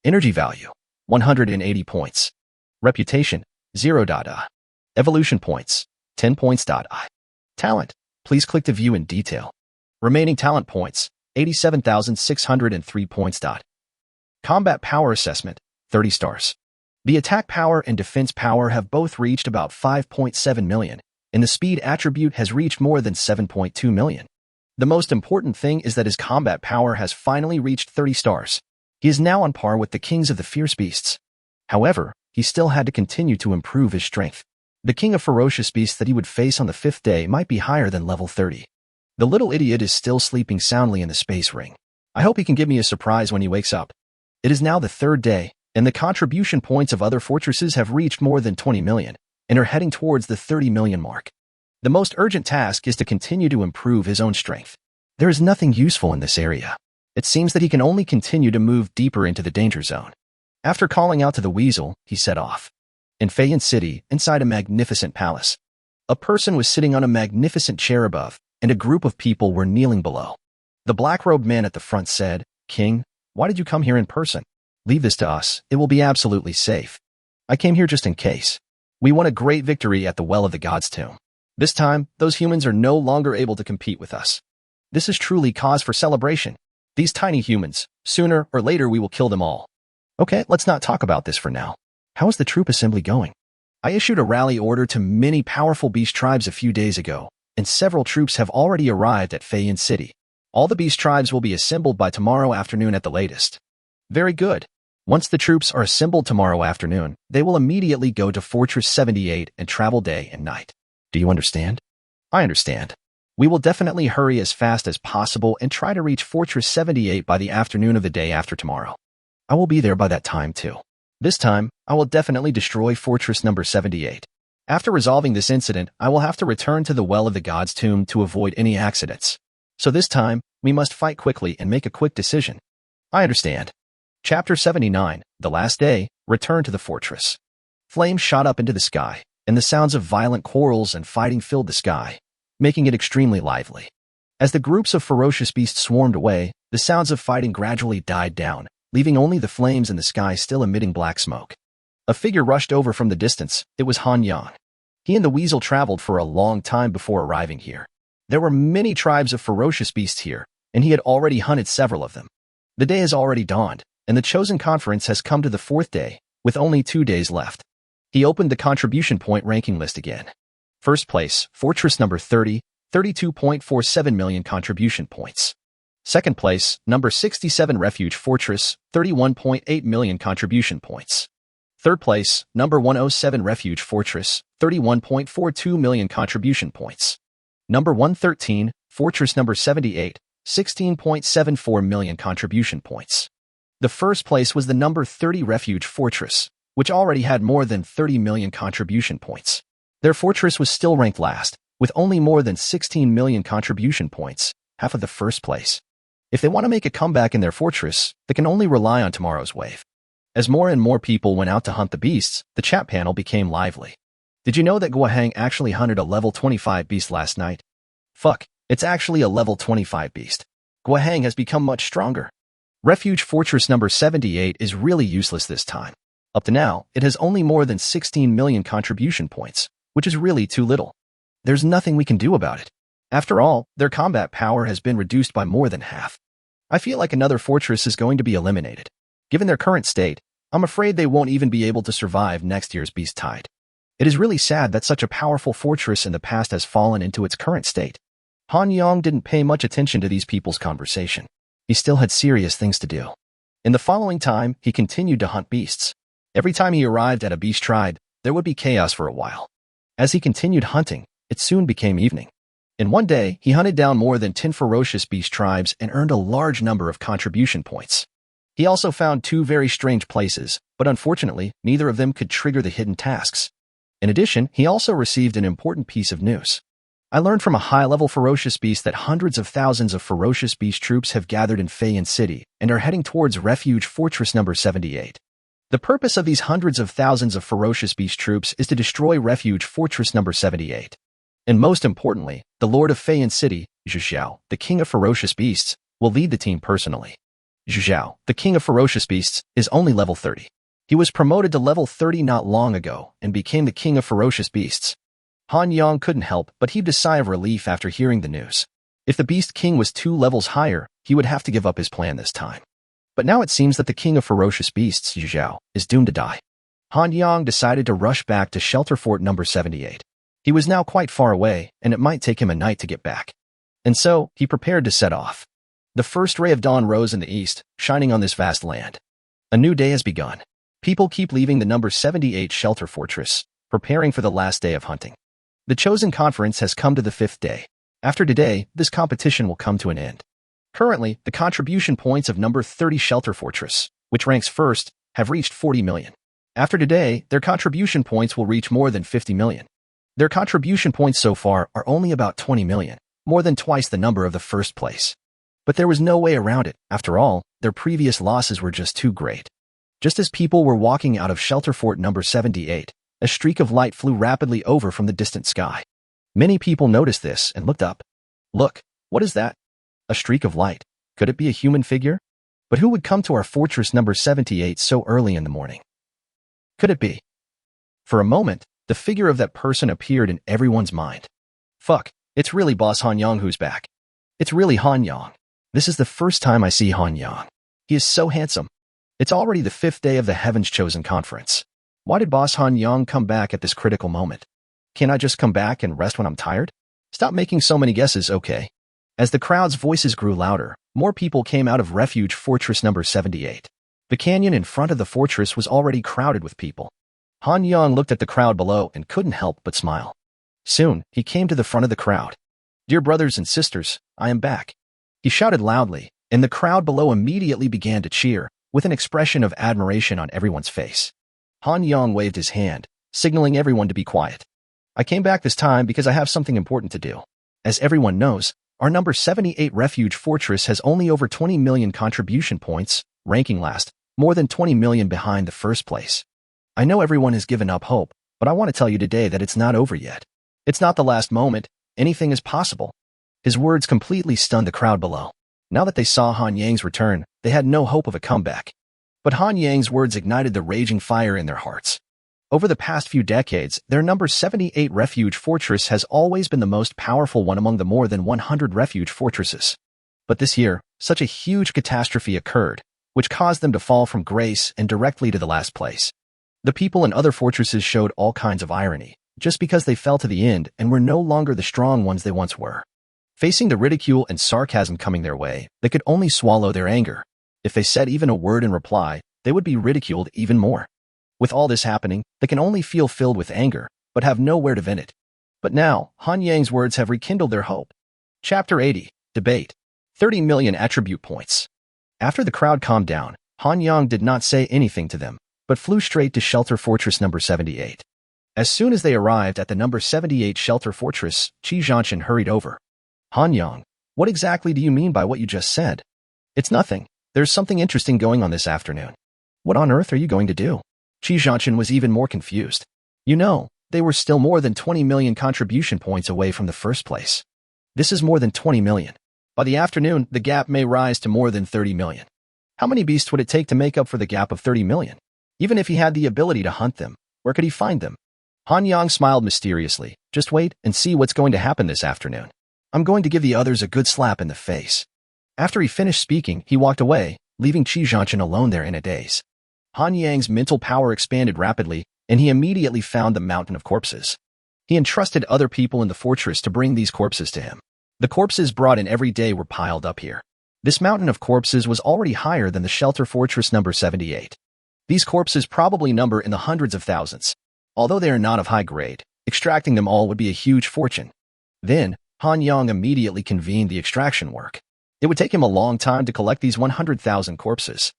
Energy value, 180 points. Reputation, 0. Evolution points, 10 points. Talent, please click to view in detail. Remaining talent points, 87,603 points. Combat power assessment, 30 stars. The attack power and defense power have both reached about 5.7 million, and the speed attribute has reached more than 7.2 million. The most important thing is that his combat power has finally reached 30 stars. He is now on par with the kings of the fierce beasts. However, he still had to continue to improve his strength. The king of ferocious beasts that he would face on the 5th day might be higher than level 30. The little idiot is still sleeping soundly in the space ring. I hope he can give me a surprise when he wakes up. It is now the 3rd day, and the contribution points of other fortresses have reached more than 20 million, and are heading towards the 30 million mark. The most urgent task is to continue to improve his own strength. There is nothing useful in this area. It seems that he can only continue to move deeper into the danger zone. After calling out to the weasel, he set off. In Feiyan City, inside a magnificent palace, a person was sitting on a magnificent chair above, and a group of people were kneeling below. The black-robed man at the front said, "King, why did you come here in person? Leave this to us, it will be absolutely safe. I came here just in case. We won a great victory at the Well of the Gods tomb. This time, those humans are no longer able to compete with us. This is truly cause for celebration. These tiny humans, sooner or later we will kill them all." Okay, let's not talk about this for now. How is the troop assembly going? I issued a rally order to many powerful beast tribes a few days ago, and several troops have already arrived at Feiyan City. All the beast tribes will be assembled by tomorrow afternoon at the latest. Very good. Once the troops are assembled tomorrow afternoon, they will immediately go to Fortress 78 and travel day and night. Do you understand? I understand. We will definitely hurry as fast as possible and try to reach Fortress 78 by the afternoon of the day after tomorrow. I will be there by that time too. This time, I will definitely destroy Fortress number 78. After resolving this incident, I will have to return to the Well of the Gods tomb to avoid any accidents. So this time, we must fight quickly and make a quick decision. I understand. Chapter 79, The Last Day, Return to the Fortress. Flames shot up into the sky, and the sounds of violent quarrels and fighting filled the sky, making it extremely lively. As the groups of ferocious beasts swarmed away, the sounds of fighting gradually died down, leaving only the flames in the sky still emitting black smoke. A figure rushed over from the distance. It was Han Yang. He and the weasel traveled for a long time before arriving here. There were many tribes of ferocious beasts here, and he had already hunted several of them. The day has already dawned, and the chosen conference has come to the 4th day, with only 2 days left. He opened the contribution point ranking list again. First place, Fortress number 30, 32.47 million contribution points. Second place, number 67 Refuge Fortress, 31.8 million contribution points. Third place, number 107 Refuge Fortress, 31.42 million contribution points. Number 113, Fortress number 78, 16.74 million contribution points. The first place was the number 30 Refuge Fortress, which already had more than 30 million contribution points. Their fortress was still ranked last, with only more than 16 million contribution points, half of the first place. If they want to make a comeback in their fortress, they can only rely on tomorrow's wave. As more and more people went out to hunt the beasts, the chat panel became lively. Did you know that Guahang actually hunted a level 25 beast last night? Fuck, it's actually a level 25 beast. Guahang has become much stronger. Refuge Fortress number 78 is really useless this time. Up to now, it has only more than 16 million contribution points, which is really too little. There's nothing we can do about it. After all, their combat power has been reduced by more than half. I feel like another fortress is going to be eliminated. Given their current state, I'm afraid they won't even be able to survive next year's Beast Tide. It is really sad that such a powerful fortress in the past has fallen into its current state. Han Yang didn't pay much attention to these people's conversation. He still had serious things to do. In the following time, he continued to hunt beasts. Every time he arrived at a beast tribe, there would be chaos for a while. As he continued hunting, it soon became evening. In one day, he hunted down more than 10 ferocious beast tribes and earned a large number of contribution points. He also found 2 very strange places, but unfortunately, neither of them could trigger the hidden tasks. In addition, he also received an important piece of news. I learned from a high-level ferocious beast that hundreds of thousands of ferocious beast troops have gathered in Fayan City and are heading towards Refuge Fortress number 78. The purpose of these hundreds of thousands of ferocious beast troops is to destroy Refuge Fortress number 78. And most importantly, the Lord of Fayan City, Zhu Xiao, the King of Ferocious Beasts, will lead the team personally. Zhu Xiao, the King of Ferocious Beasts, is only level 30. He was promoted to level 30 not long ago and became the King of Ferocious Beasts. Han Yang couldn't help but heaved a sigh of relief after hearing the news. If the Beast King was 2 levels higher, he would have to give up his plan this time. But now it seems that the King of Ferocious Beasts, Zhu Xiao, is doomed to die. Han Yang decided to rush back to Shelter Fort number 78. He was now quite far away, and it might take him a night to get back. And so, he prepared to set off. The first ray of dawn rose in the east, shining on this vast land. A new day has begun. People keep leaving the number 78 Shelter Fortress, preparing for the last day of hunting. The chosen conference has come to the 5th day. After today, this competition will come to an end. Currently, the contribution points of number 30 Shelter Fortress, which ranks first, have reached 40 million. After today, their contribution points will reach more than 50 million. Their contribution points so far are only about 20 million, more than twice the number of the first place. But there was no way around it. After all, their previous losses were just too great. Just as people were walking out of Shelter Fort number 78, a streak of light flew rapidly over from the distant sky. Many people noticed this and looked up. Look, what is that? A streak of light. Could it be a human figure? But who would come to our fortress number 78 so early in the morning? Could it be? For a moment, the figure of that person appeared in everyone's mind. Fuck, it's really Boss Han Yang who's back. It's really Han Yang. This is the first time I see Han Yang. He is so handsome. It's already the 5th day of the Heaven's Chosen Conference. Why did Boss Han Yang come back at this critical moment? Can't I just come back and rest when I'm tired? Stop making so many guesses, okay? As the crowd's voices grew louder, more people came out of Refuge Fortress number 78. The canyon in front of the fortress was already crowded with people. Han Yang looked at the crowd below and couldn't help but smile. Soon, he came to the front of the crowd. Dear brothers and sisters, I am back. He shouted loudly, and the crowd below immediately began to cheer, with an expression of admiration on everyone's face. Han Yang waved his hand, signaling everyone to be quiet. I came back this time because I have something important to do. As everyone knows, our number 78 Refuge Fortress has only over 20 million contribution points, ranking last, more than 20 million behind the first place. I know everyone has given up hope, but I want to tell you today that it's not over yet. It's not the last moment. Anything is possible. His words completely stunned the crowd below. Now that they saw Han Yang's return, they had no hope of a comeback. But Han Yang's words ignited the raging fire in their hearts. Over the past few decades, their number 78 Refuge Fortress has always been the most powerful one among the more than 100 refuge fortresses. But this year, such a huge catastrophe occurred, which caused them to fall from grace and directly to the last place. The people in other fortresses showed all kinds of irony, just because they fell to the end and were no longer the strong ones they once were. Facing the ridicule and sarcasm coming their way, they could only swallow their anger. If they said even a word in reply, they would be ridiculed even more. With all this happening, they can only feel filled with anger, but have nowhere to vent it. But now, Han Yang's words have rekindled their hope. Chapter 80. Debate. 30 million attribute points. After the crowd calmed down, Han Yang did not say anything to them, but flew straight to Shelter Fortress number 78. As soon as they arrived at the number 78 Shelter Fortress, Qi Zhanshan hurried over. Han Yang, what exactly do you mean by what you just said? It's nothing. There's something interesting going on this afternoon. What on earth are you going to do? Qi Zhanshan was even more confused. You know, they were still more than 20 million contribution points away from the first place. This is more than 20 million. By the afternoon, the gap may rise to more than 30 million. How many beasts would it take to make up for the gap of 30 million? Even if he had the ability to hunt them, where could he find them? Han Yang smiled mysteriously. Just wait and see what's going to happen this afternoon. I'm going to give the others a good slap in the face. After he finished speaking, he walked away, leaving Qi Zhanshan alone there in a daze. Han Yang's mental power expanded rapidly, and he immediately found the mountain of corpses. He entrusted other people in the fortress to bring these corpses to him. The corpses brought in every day were piled up here. This mountain of corpses was already higher than the Shelter Fortress number 78. These corpses probably number in the hundreds of thousands. Although they are not of high grade, extracting them all would be a huge fortune. Then, Han Yang immediately convened the extraction work. It would take him a long time to collect these 100,000 corpses.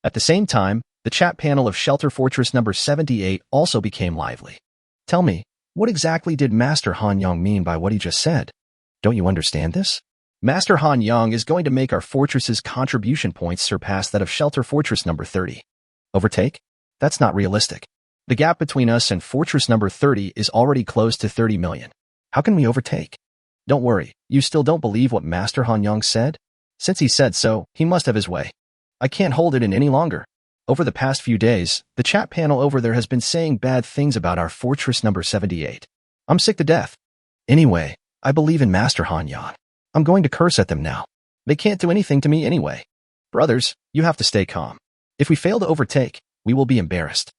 At the same time, the chat panel of Shelter Fortress number 78 also became lively. Tell me, what exactly did Master Han Yang mean by what he just said? Don't you understand this? Master Han Yang is going to make our fortress's contribution points surpass that of Shelter Fortress number 30. Overtake? That's not realistic. The gap between us and Fortress number 30 is already close to 30 million. How can we overtake? Don't worry, you still don't believe what Master Han Yang said? Since he said so, he must have his way. I can't hold it in any longer. Over the past few days, the chat panel over there has been saying bad things about our Fortress number 78. I'm sick to death. Anyway, I believe in Master Han Yang. I'm going to curse at them now. They can't do anything to me anyway. Brothers, you have to stay calm. If we fail to overtake, we will be embarrassed.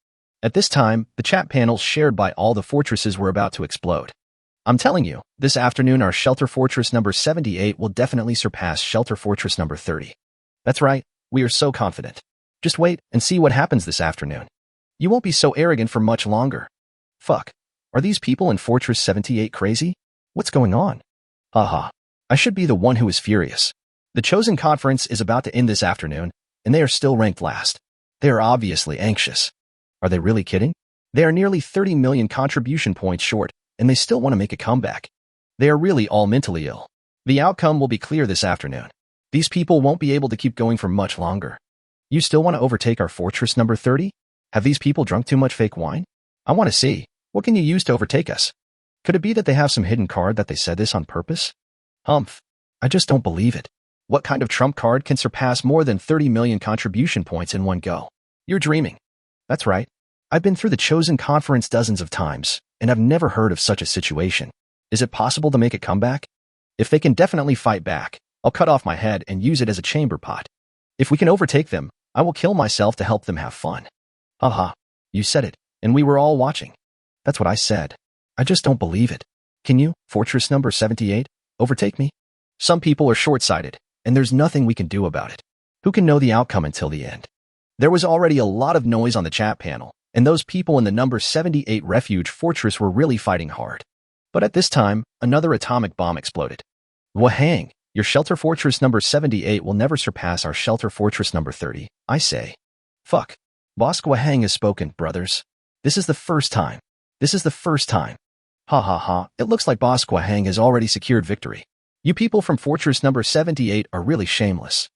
At this time, the chat panels shared by all the fortresses were about to explode. I'm telling you, this afternoon our Shelter Fortress number 78 will definitely surpass Shelter Fortress number 30. That's right, we are so confident. Just wait and see what happens this afternoon. You won't be so arrogant for much longer. Fuck. Are these people in Fortress 78 crazy? What's going on? Haha. I should be the one who is furious. The chosen conference is about to end this afternoon, and they are still ranked last. They are obviously anxious. Are they really kidding? They are nearly 30 million contribution points short, and they still want to make a comeback. They are really all mentally ill. The outcome will be clear this afternoon. These people won't be able to keep going for much longer. You still want to overtake our fortress number 30? Have these people drunk too much fake wine? I want to see. What can you use to overtake us? Could it be that they have some hidden card that they said this on purpose? Humph. I just don't believe it. What kind of trump card can surpass more than 30 million contribution points in one go? You're dreaming. That's right. I've been through the chosen conference dozens of times, and I've never heard of such a situation. Is it possible to make a comeback? If they can definitely fight back, I'll cut off my head and use it as a chamber pot. If we can overtake them, I will kill myself to help them have fun. Haha. You said it, and we were all watching. That's what I said. I just don't believe it. Can you, Fortress number 78, overtake me? Some people are short-sighted, and there's nothing we can do about it. Who can know the outcome until the end? There was already a lot of noise on the chat panel, and those people in the number 78 refuge fortress were really fighting hard. But at this time, another atomic bomb exploded. Wahang, your shelter fortress number 78 will never surpass our shelter fortress number 30, I say. Fuck. Boss Wahang has spoken, brothers. This is the first time. This is the first time. Ha ha ha, it looks like Boss Wahang has already secured victory. You people from fortress number 78 are really shameless.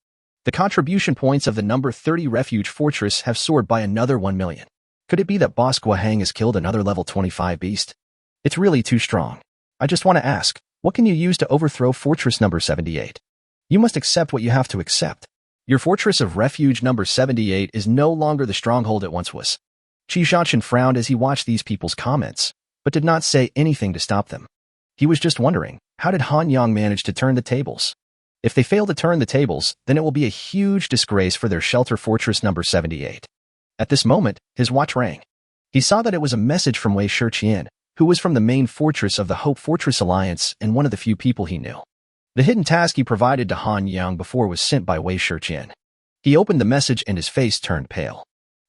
The contribution points of the number 30 refuge fortress have soared by another 1 million. Could it be that Boss Wahang has killed another level 25 beast? It's really too strong. I just want to ask, what can you use to overthrow fortress number 78? You must accept what you have to accept. Your fortress of refuge number 78 is no longer the stronghold it once was. Qi Zhanshan frowned as he watched these people's comments, but did not say anything to stop them. He was just wondering, how did Han Yang manage to turn the tables? If they fail to turn the tables, then it will be a huge disgrace for their shelter fortress number 78. At this moment, his watch rang. He saw that it was a message from Wei Shiqian, who was from the main fortress of the Hope Fortress Alliance and one of the few people he knew. The hidden task he provided to Han Yang before was sent by Wei Shiqian. He opened the message and his face turned pale.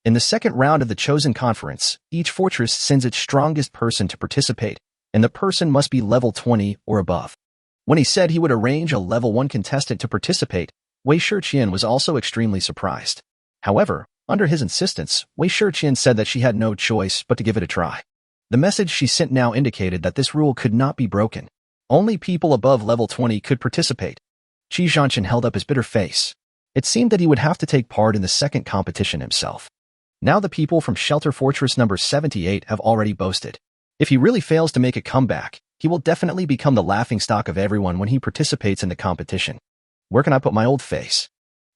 In the second round of the chosen conference, each fortress sends its strongest person to participate, and the person must be level 20 or above. When he said he would arrange a level 1 contestant to participate, Wei Shiqian was also extremely surprised. However, under his insistence, Wei Shiqian said that she had no choice but to give it a try. The message she sent now indicated that this rule could not be broken. Only people above level 20 could participate. Qi Zhanshan held up his bitter face. It seemed that he would have to take part in the second competition himself. Now the people from Shelter Fortress number 78 have already boasted. If he really fails to make a comeback, he will definitely become the laughingstock of everyone when he participates in the competition. Where can I put my old face?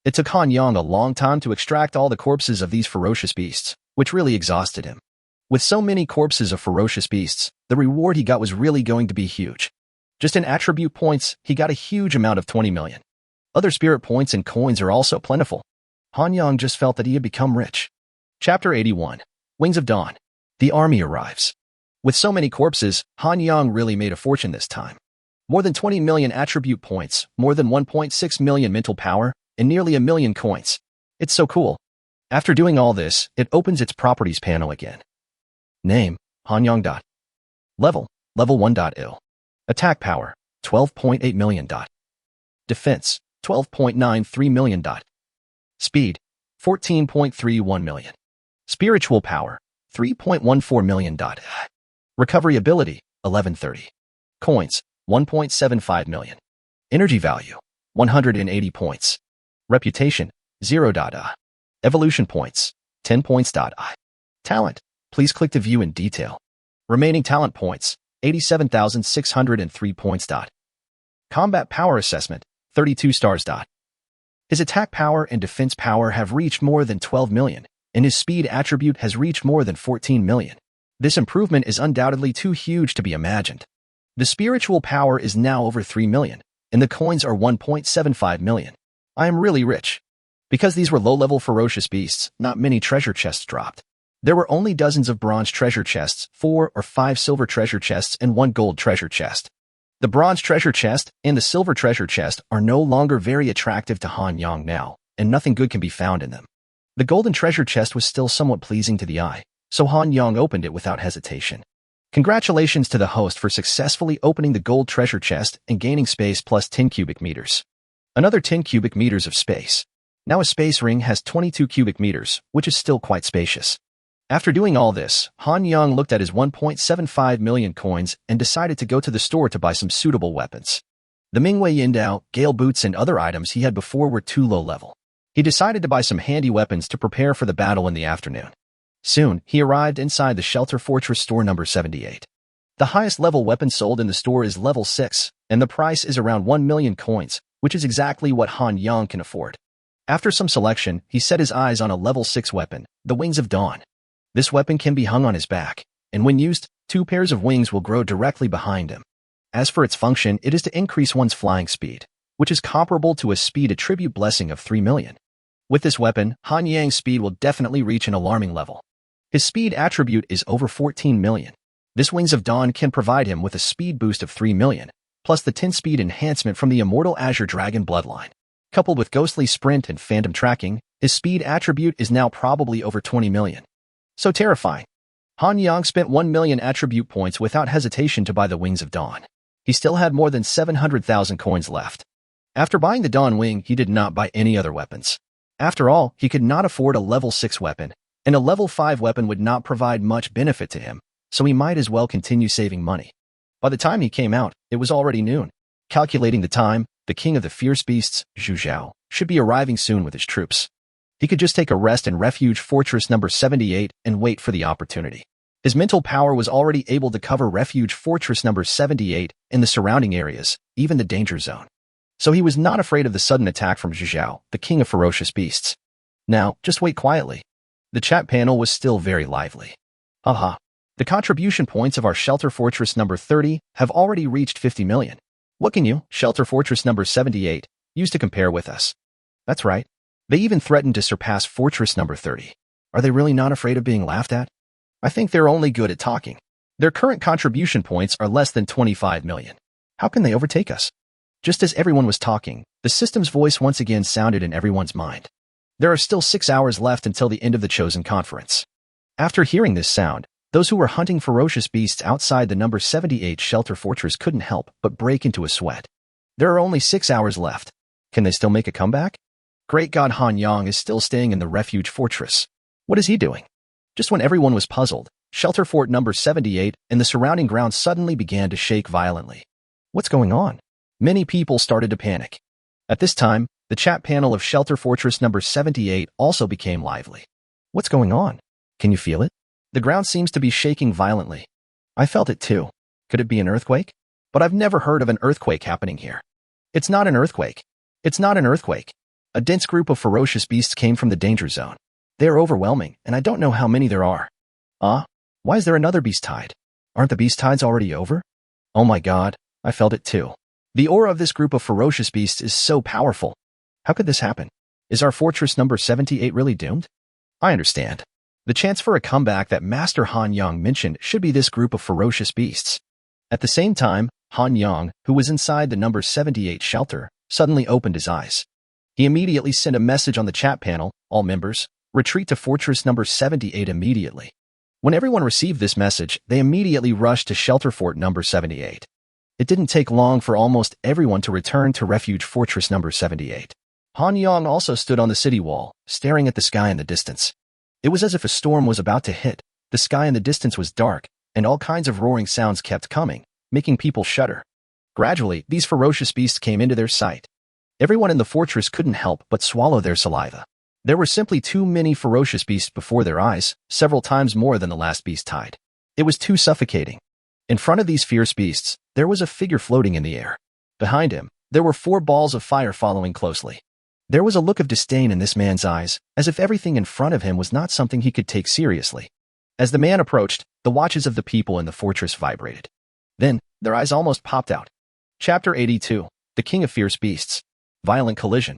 It took Han Yang a long time to extract all the corpses of these ferocious beasts, which really exhausted him. With so many corpses of ferocious beasts, the reward he got was really going to be huge. Just in attribute points, he got a huge amount of 20 million. Other spirit points and coins are also plentiful. Han Yang just felt that he had become rich. Chapter 81. Wings of Dawn. The army arrives. With so many corpses, Han Yang really made a fortune this time. More than 20 million attribute points, more than 1.6 million mental power, and nearly 1 million coins. It's so cool. After doing all this, it opens its properties panel again. Name, Han Yang. Level 1.0. Attack power, 12.8 million. Defense, 12.93 million. Speed, 14.31 million. Spiritual power, 3.14 million. Recovery ability, 1130. Coins, 1.75 million. Energy value, 180 points. Reputation, 0. Evolution points, 10 points. Talent, please click to view in detail. Remaining talent points, 87,603 points. Combat power assessment, 32 stars. His attack power and defense power have reached more than 12 million, and his speed attribute has reached more than 14 million. This improvement is undoubtedly too huge to be imagined. The spiritual power is now over 3 million, and the coins are 1.75 million. I am really rich. Because these were low-level ferocious beasts, not many treasure chests dropped. There were only dozens of bronze treasure chests, 4 or 5 silver treasure chests, and 1 gold treasure chest. The bronze treasure chest and the silver treasure chest are no longer very attractive to Han Yang now, and nothing good can be found in them. The golden treasure chest was still somewhat pleasing to the eye, so Han Yang opened it without hesitation. Congratulations to the host for successfully opening the gold treasure chest and gaining space plus 10 cubic meters. Another 10 cubic meters of space. Now a space ring has 22 cubic meters, which is still quite spacious. After doing all this, Han Yang looked at his 1.75 million coins and decided to go to the store to buy some suitable weapons. The Mingwei Yindao, Gale boots, and other items he had before were too low level. He decided to buy some handy weapons to prepare for the battle in the afternoon. Soon, he arrived inside the Shelter Fortress store number 78. The highest level weapon sold in the store is level 6, and the price is around 1 million coins, which is exactly what Han Yang can afford. After some selection, he set his eyes on a level 6 weapon, the Wings of Dawn. This weapon can be hung on his back, and when used, 2 pairs of wings will grow directly behind him. As for its function, it is to increase one's flying speed, which is comparable to a speed attribute blessing of 3 million. With this weapon, Han Yang's speed will definitely reach an alarming level. His speed attribute is over 14 million. This Wings of Dawn can provide him with a speed boost of 3 million, plus the 10 speed enhancement from the immortal Azure Dragon bloodline. Coupled with ghostly sprint and phantom tracking, his speed attribute is now probably over 20 million. So terrifying. Han Yang spent 1 million attribute points without hesitation to buy the Wings of Dawn. He still had more than 700,000 coins left. After buying the Dawn Wing, he did not buy any other weapons. After all, he could not afford a level 6 weapon, and a level 5 weapon would not provide much benefit to him, so he might as well continue saving money. By the time he came out, it was already noon. Calculating the time, the king of the fierce beasts, Zhu Zhao, should be arriving soon with his troops. He could just take a rest in Refuge Fortress number 78 and wait for the opportunity. His mental power was already able to cover Refuge Fortress number 78 and the surrounding areas, even the danger zone. So he was not afraid of the sudden attack from Zhu Zhao, the king of ferocious beasts. Now, just wait quietly. The chat panel was still very lively. Haha. The contribution points of our Shelter Fortress number 30 have already reached 50 million. What can you, Shelter Fortress number 78, use to compare with us? That's right. They even threatened to surpass Fortress number 30. Are they really not afraid of being laughed at? I think they're only good at talking. Their current contribution points are less than 25 million. How can they overtake us? Just as everyone was talking, the system's voice once again sounded in everyone's mind. There are still 6 hours left until the end of the chosen conference. After hearing this sound, those who were hunting ferocious beasts outside the number 78 shelter fortress couldn't help but break into a sweat. There are only 6 hours left. Can they still make a comeback? Great God Han Yang is still staying in the refuge fortress. What is he doing? Just when everyone was puzzled, shelter fort number 78 and the surrounding ground suddenly began to shake violently. What's going on? Many people started to panic. At this time, the chat panel of shelter fortress number 78 also became lively. What's going on? Can you feel it? The ground seems to be shaking violently. I felt it too. Could it be an earthquake? But I've never heard of an earthquake happening here. It's not an earthquake. It's not an earthquake. A dense group of ferocious beasts came from the danger zone. They are overwhelming, and I don't know how many there are. Why is there another beast tide? Aren't the beast tides already over? Oh my God, I felt it too. The aura of this group of ferocious beasts is so powerful. How could this happen? Is our fortress number 78 really doomed? I understand. The chance for a comeback that Master Han Yang mentioned should be this group of ferocious beasts. At the same time, Han Yang, who was inside the number 78 shelter, suddenly opened his eyes. He immediately sent a message on the chat panel, all members, retreat to fortress number 78 immediately. When everyone received this message, they immediately rushed to shelter fort number 78. It didn't take long for almost everyone to return to refuge fortress number 78. Han Yang also stood on the city wall, staring at the sky in the distance. It was as if a storm was about to hit. The sky in the distance was dark, and all kinds of roaring sounds kept coming, making people shudder. Gradually, these ferocious beasts came into their sight. Everyone in the fortress couldn't help but swallow their saliva. There were simply too many ferocious beasts before their eyes, several times more than the last beast tide. It was too suffocating. In front of these fierce beasts, there was a figure floating in the air. Behind him, there were 4 balls of fire following closely. There was a look of disdain in this man's eyes, as if everything in front of him was not something he could take seriously. As the man approached, the watches of the people in the fortress vibrated. Then, their eyes almost popped out. Chapter 82, The King of Fierce Beasts. Violent Collision.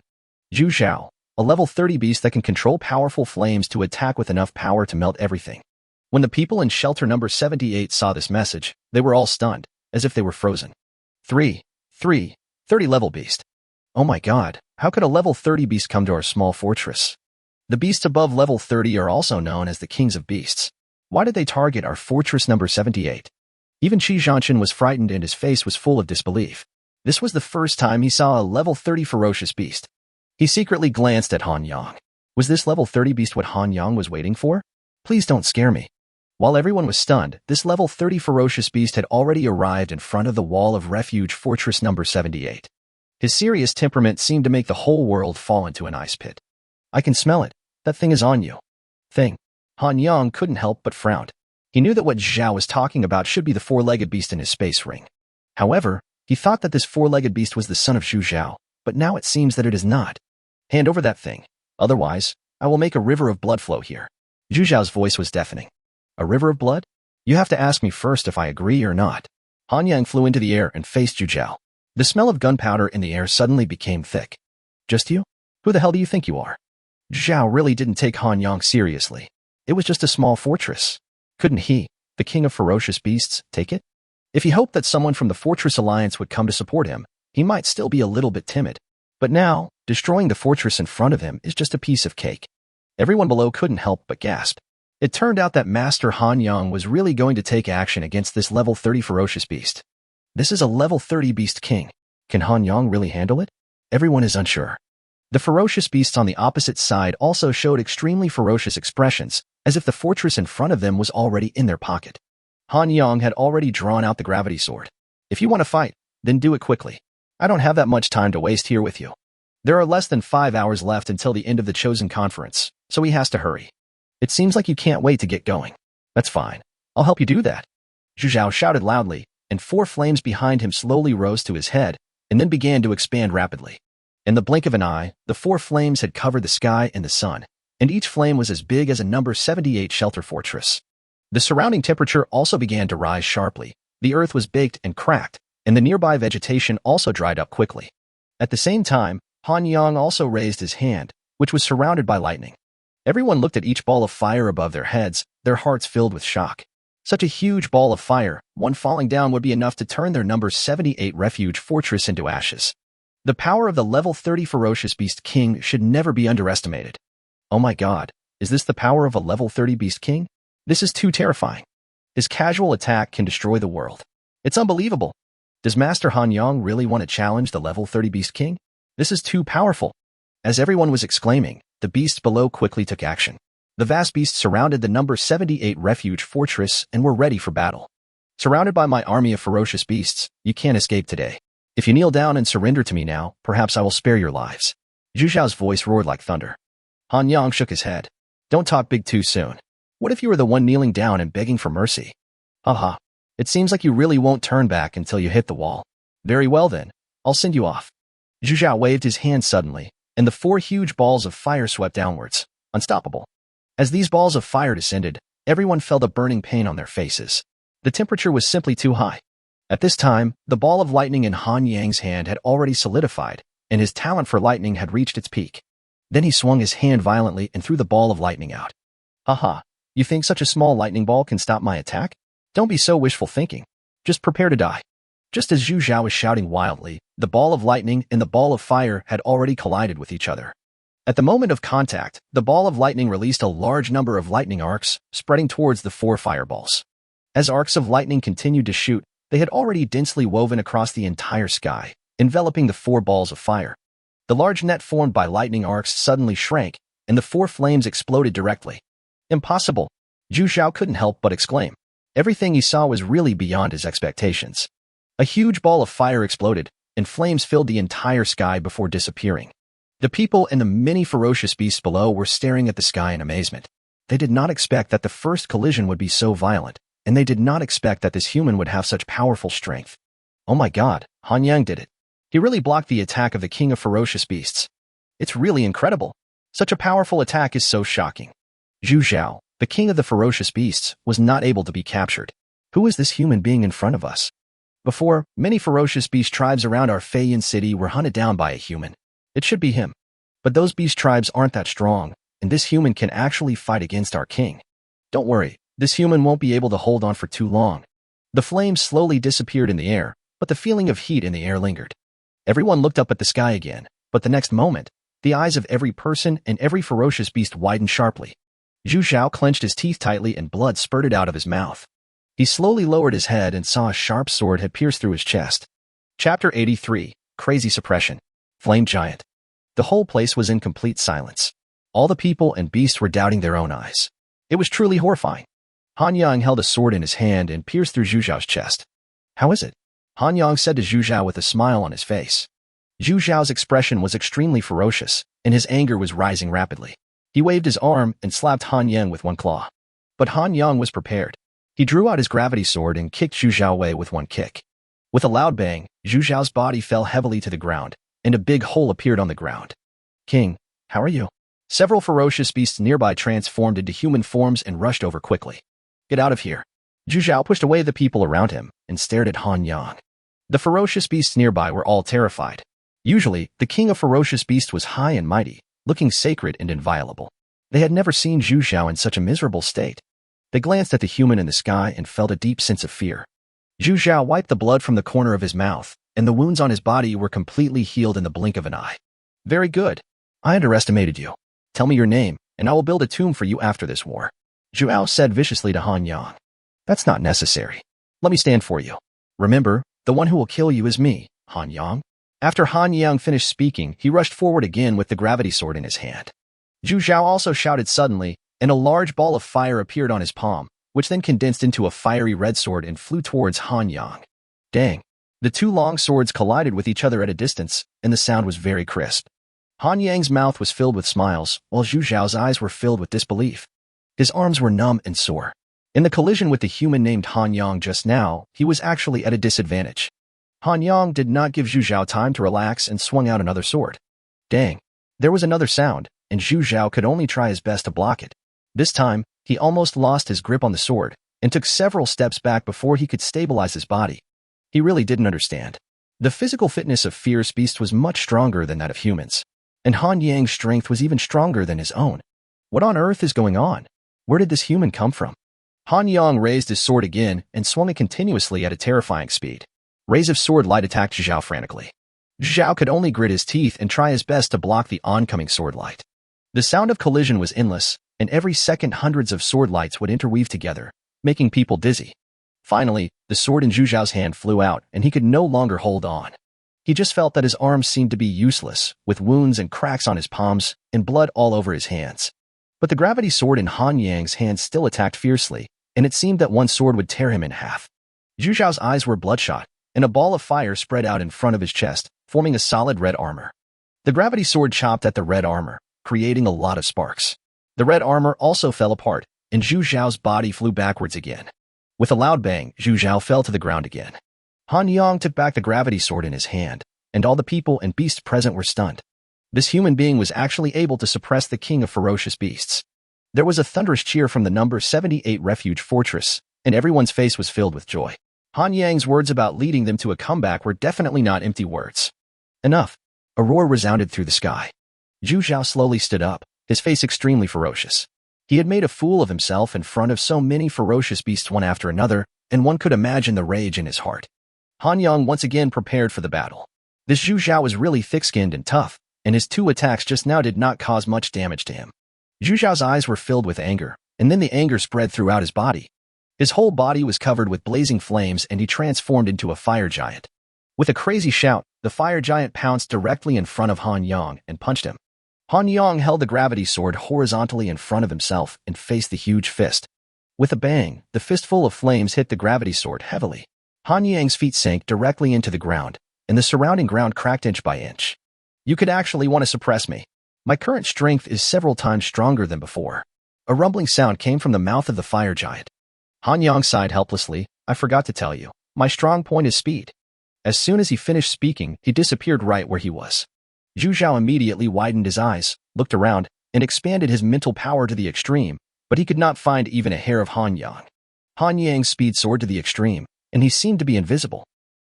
Zhu Zhao, a level 30 beast that can control powerful flames to attack with enough power to melt everything. When the people in shelter number 78 saw this message, they were all stunned, as if they were frozen. 30 level beast. Oh my God, how could a level 30 beast come to our small fortress? The beasts above level 30 are also known as the kings of beasts. Why did they target our fortress number 78? Even Qi Zhanshan was frightened and his face was full of disbelief. This was the first time he saw a level 30 ferocious beast. He secretly glanced at Han Yang. Was this level 30 beast what Han Yang was waiting for? Please don't scare me. While everyone was stunned, this level 30 ferocious beast had already arrived in front of the wall of refuge fortress number 78. His serious temperament seemed to make the whole world fall into an ice pit. I can smell it. That thing is on you. Thing. Han Yang couldn't help but frowned. He knew that what Zhao was talking about should be the 4-legged beast in his space ring. However, he thought that this 4-legged beast was the son of Zhu Zhao, but now it seems that it is not. Hand over that thing. Otherwise, I will make a river of blood flow here. Zhu Zhao's voice was deafening. A river of blood? You have to ask me first if I agree or not. Han Yang flew into the air and faced Zhu Zhao. The smell of gunpowder in the air suddenly became thick. Just you? Who the hell do you think you are? Zhao really didn't take Han Yang seriously. It was just a small fortress. Couldn't he, the king of ferocious beasts, take it? If he hoped that someone from the Fortress Alliance would come to support him, he might still be a little bit timid. But now, destroying the fortress in front of him is just a piece of cake. Everyone below couldn't help but gasp. It turned out that Master Han Yang was really going to take action against this level 30 ferocious beast. This is a level 30 beast king. Can Han Yang really handle it? Everyone is unsure. The ferocious beasts on the opposite side also showed extremely ferocious expressions, as if the fortress in front of them was already in their pocket. Han Yang had already drawn out the gravity sword. If you want to fight, then do it quickly. I don't have that much time to waste here with you. There are less than 5 hours left until the end of the chosen conference, so he has to hurry. It seems like you can't wait to get going. That's fine. I'll help you do that. Zhu Zhao shouted loudly, and 4 flames behind him slowly rose to his head, and then began to expand rapidly. In the blink of an eye, the 4 flames had covered the sky and the sun, and each flame was as big as a number 78 shelter fortress. The surrounding temperature also began to rise sharply. The earth was baked and cracked, and the nearby vegetation also dried up quickly. At the same time, Han Yang also raised his hand, which was surrounded by lightning. Everyone looked at each ball of fire above their heads, their hearts filled with shock. Such a huge ball of fire, one falling down would be enough to turn their number 78 refuge fortress into ashes. The power of the level 30 ferocious beast king should never be underestimated. Oh my god, is this the power of a level 30 beast king? This is too terrifying. His casual attack can destroy the world. It's unbelievable. Does Master Han Yang really want to challenge the level 30 beast king? This is too powerful. As everyone was exclaiming, the beasts below quickly took action. The vast beasts surrounded the number 78 refuge fortress and were ready for battle. Surrounded by my army of ferocious beasts, you can't escape today. If you kneel down and surrender to me now, perhaps I will spare your lives. Zhu Xiao's voice roared like thunder. Han Yang shook his head. Don't talk big too soon. What if you were the one kneeling down and begging for mercy? Haha. It seems like you really won't turn back until you hit the wall. Very well then, I'll send you off. Zhu Xiao waved his hand suddenly, and the 4 huge balls of fire swept downwards, unstoppable. As these balls of fire descended, everyone felt a burning pain on their faces. The temperature was simply too high. At this time, the ball of lightning in Han Yang's hand had already solidified, and his talent for lightning had reached its peak. Then he swung his hand violently and threw the ball of lightning out. Haha, you think such a small lightning ball can stop my attack? Don't be so wishful thinking. Just prepare to die. Just as Zhu Xiao was shouting wildly, the ball of lightning and the ball of fire had already collided with each other. At the moment of contact, the ball of lightning released a large number of lightning arcs, spreading towards the 4 fireballs. As arcs of lightning continued to shoot, they had already densely woven across the entire sky, enveloping the 4 balls of fire. The large net formed by lightning arcs suddenly shrank, and the 4 flames exploded directly. Impossible! Zhu Xiao couldn't help but exclaim. Everything he saw was really beyond his expectations. A huge ball of fire exploded, and flames filled the entire sky before disappearing. The people and the many ferocious beasts below were staring at the sky in amazement. They did not expect that the first collision would be so violent, and they did not expect that this human would have such powerful strength. Oh my god, Han Yang did it. He really blocked the attack of the king of ferocious beasts. It's really incredible. Such a powerful attack is so shocking. Zhu Xiao, the king of the ferocious beasts, was not able to be captured. Who is this human being in front of us? Before, many ferocious beast tribes around our Feiyan city were hunted down by a human. It should be him. But those beast tribes aren't that strong, and this human can actually fight against our king. Don't worry, this human won't be able to hold on for too long. The flames slowly disappeared in the air, but the feeling of heat in the air lingered. Everyone looked up at the sky again, but the next moment, the eyes of every person and every ferocious beast widened sharply. Zhu Xiao clenched his teeth tightly and blood spurted out of his mouth. He slowly lowered his head and saw a sharp sword had pierced through his chest. Chapter 83, Crazy Suppression. Flame Giant. The whole place was in complete silence. All the people and beasts were doubting their own eyes. It was truly horrifying. Han Yang held a sword in his hand and pierced through Zhu Xiao's chest. How is it? Han Yang said to Zhu Xiao with a smile on his face. Zhu Xiao's expression was extremely ferocious, and his anger was rising rapidly. He waved his arm and slapped Han Yang with one claw. But Han Yang was prepared. He drew out his gravity sword and kicked Zhu Xiao away with one kick. With a loud bang, Zhu Xiao's body fell heavily to the ground, and a big hole appeared on the ground. King, how are you? Several ferocious beasts nearby transformed into human forms and rushed over quickly. Get out of here. Zhu Xiao pushed away the people around him and stared at Han Yang. The ferocious beasts nearby were all terrified. Usually, the king of ferocious beasts was high and mighty, looking sacred and inviolable. They had never seen Zhu Xiao in such a miserable state. They glanced at the human in the sky and felt a deep sense of fear. Zhu Xiao wiped the blood from the corner of his mouth, and the wounds on his body were completely healed in the blink of an eye. Very good. I underestimated you. Tell me your name, and I will build a tomb for you after this war. Zhu Xiao said viciously to Han Yang. That's not necessary. Let me stand for you. Remember, the one who will kill you is me, Han Yang. After Han Yang finished speaking, he rushed forward again with the gravity sword in his hand. Zhu Xiao also shouted suddenly, and a large ball of fire appeared on his palm, which then condensed into a fiery red sword and flew towards Han Yang. Dang. The 2 long swords collided with each other at a distance, and the sound was very crisp. Han Yang's mouth was filled with smiles, while Zhu Xiao's eyes were filled with disbelief. His arms were numb and sore. In the collision with the human named Han Yang just now, he was actually at a disadvantage. Han Yang did not give Zhu Xiao time to relax and swung out another sword. Dang. There was another sound, and Zhu Xiao could only try his best to block it. This time, he almost lost his grip on the sword, and took several steps back before he could stabilize his body. He really didn't understand. The physical fitness of fierce beasts was much stronger than that of humans, and Han Yang's strength was even stronger than his own. What on earth is going on? Where did this human come from? Han Yang raised his sword again and swung it continuously at a terrifying speed. Rays of sword light attacked Zhao frantically. Zhao could only grit his teeth and try his best to block the oncoming sword light. The sound of collision was endless, and every second hundreds of sword lights would interweave together, making people dizzy. Finally, the sword in Zhu Zhao's hand flew out, and he could no longer hold on. He just felt that his arms seemed to be useless, with wounds and cracks on his palms and blood all over his hands. But the gravity sword in Han Yang's hand still attacked fiercely, and it seemed that one sword would tear him in half. Zhu Zhao's eyes were bloodshot, and a ball of fire spread out in front of his chest, forming a solid red armor. The gravity sword chopped at the red armor, creating a lot of sparks. The red armor also fell apart, and Zhu Zhao's body flew backwards again. With a loud bang, Zhu Zhao fell to the ground again. Han Yang took back the gravity sword in his hand, and all the people and beasts present were stunned. This human being was actually able to suppress the king of ferocious beasts. There was a thunderous cheer from the number 78 refuge fortress, and everyone's face was filled with joy. Han Yang's words about leading them to a comeback were definitely not empty words. Enough. A roar resounded through the sky. Zhu Zhao slowly stood up, his face extremely ferocious. He had made a fool of himself in front of so many ferocious beasts one after another, and one could imagine the rage in his heart. Han Yang once again prepared for the battle. This Zhu Zhao was really thick-skinned and tough, and his two attacks just now did not cause much damage to him. Zhu Zhao's eyes were filled with anger, and then the anger spread throughout his body. His whole body was covered with blazing flames, and he transformed into a fire giant. With a crazy shout, the fire giant pounced directly in front of Han Yang and punched him. Han Yang held the gravity sword horizontally in front of himself and faced the huge fist. With a bang, the fistful of flames hit the gravity sword heavily. Han Yang's feet sank directly into the ground, and the surrounding ground cracked inch by inch. You could actually want to suppress me. My current strength is several times stronger than before. A rumbling sound came from the mouth of the fire giant. Han Yang sighed helplessly. I forgot to tell you. My strong point is speed. As soon as he finished speaking, he disappeared right where he was. Zhu Zhao immediately widened his eyes, looked around, and expanded his mental power to the extreme, but he could not find even a hair of Han Yang. Han Yang's speed soared to the extreme, and he seemed to be invisible.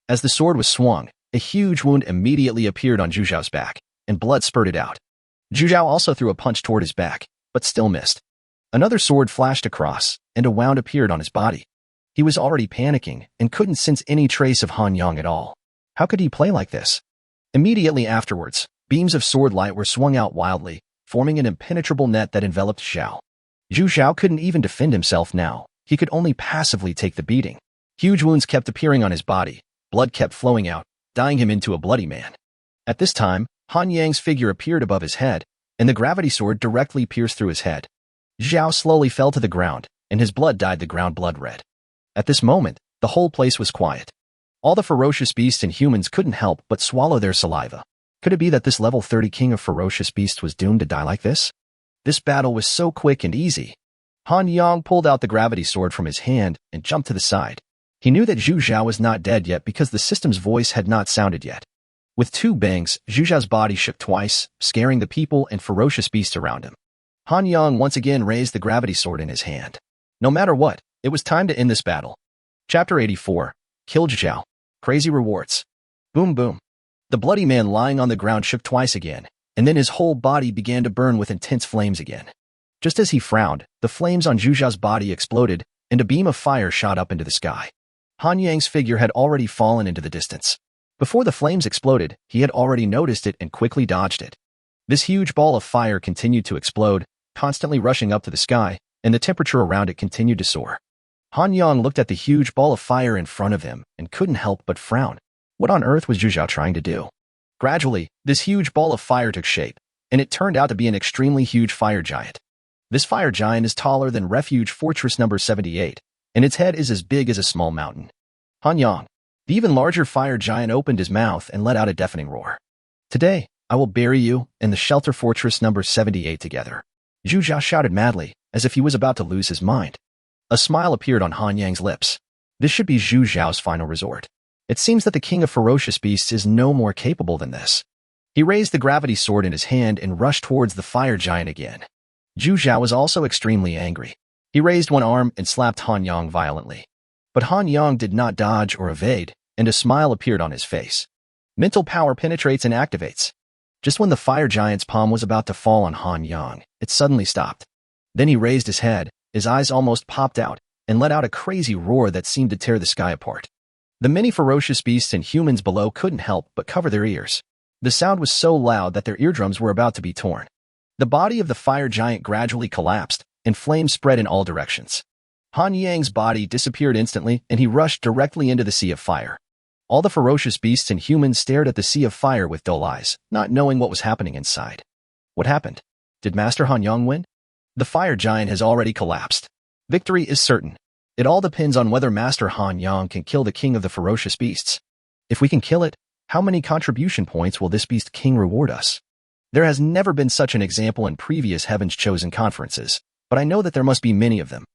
As the sword was swung, a huge wound immediately appeared on Zhu Zhao's back, and blood spurted out. Zhu Zhao also threw a punch toward his back, but still missed. Another sword flashed across, and a wound appeared on his body. He was already panicking and couldn't sense any trace of Han Yang at all. How could he play like this? Immediately afterwards, beams of sword light were swung out wildly, forming an impenetrable net that enveloped Zhao. Zhu Zhao couldn't even defend himself now. He could only passively take the beating. Huge wounds kept appearing on his body. Blood kept flowing out, dyeing him into a bloody man. At this time, Han Yang's figure appeared above his head, and the gravity sword directly pierced through his head. Zhao slowly fell to the ground, and his blood dyed the ground blood red. At this moment, the whole place was quiet. All the ferocious beasts and humans couldn't help but swallow their saliva. Could it be that this level 30 king of ferocious beasts was doomed to die like this? This battle was so quick and easy. Han Yang pulled out the gravity sword from his hand and jumped to the side. He knew that Zhu Zhao was not dead yet because the system's voice had not sounded yet. With two bangs, Zhu Zhao's body shook twice, scaring the people and ferocious beasts around him. Han Yang once again raised the gravity sword in his hand. No matter what, it was time to end this battle. Chapter 84. Kill Zhu Zhao. Crazy rewards. Boom boom. The bloody man lying on the ground shook twice again, and then his whole body began to burn with intense flames again. Just as he frowned, the flames on Zhu Zhao's body exploded, and a beam of fire shot up into the sky. Han Yang's figure had already fallen into the distance. Before the flames exploded, he had already noticed it and quickly dodged it. This huge ball of fire continued to explode, constantly rushing up to the sky, and the temperature around it continued to soar. Han Yang looked at the huge ball of fire in front of him and couldn't help but frown. What on earth was Zhu Zhao trying to do? Gradually, this huge ball of fire took shape, and it turned out to be an extremely huge fire giant. This fire giant is taller than Refuge Fortress number 78, and its head is as big as a small mountain. Han Yang, the even larger fire giant, opened his mouth and let out a deafening roar. Today, I will bury you and the shelter fortress number 78 together. Zhu Zhao shouted madly, as if he was about to lose his mind. A smile appeared on Han Yang's lips. This should be Zhu Zhao's final resort. It seems that the king of ferocious beasts is no more capable than this. He raised the gravity sword in his hand and rushed towards the fire giant again. Zhu Zhao was also extremely angry. He raised one arm and slapped Han Yang violently. But Han Yang did not dodge or evade, and a smile appeared on his face. Mental power penetrates and activates. Just when the fire giant's palm was about to fall on Han Yang, it suddenly stopped. Then he raised his head, his eyes almost popped out, and let out a crazy roar that seemed to tear the sky apart. The many ferocious beasts and humans below couldn't help but cover their ears. The sound was so loud that their eardrums were about to be torn. The body of the fire giant gradually collapsed, and flames spread in all directions. Han Yang's body disappeared instantly, and he rushed directly into the sea of fire. All the ferocious beasts and humans stared at the sea of fire with dull eyes, not knowing what was happening inside. What happened? Did Master Han Yang win? The fire giant has already collapsed. Victory is certain. It all depends on whether Master Han Yang can kill the king of the ferocious beasts. If we can kill it, how many contribution points will this beast king reward us? There has never been such an example in previous Heaven's Chosen conferences, but I know that there must be many of them.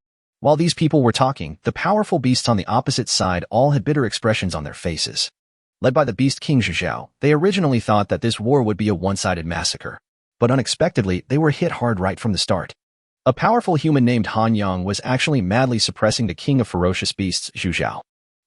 While these people were talking, the powerful beasts on the opposite side all had bitter expressions on their faces. Led by the beast king Zhao, they originally thought that this war would be a one-sided massacre. But unexpectedly, they were hit hard right from the start. A powerful human named Han Yang was actually madly suppressing the king of ferocious beasts, Zhao.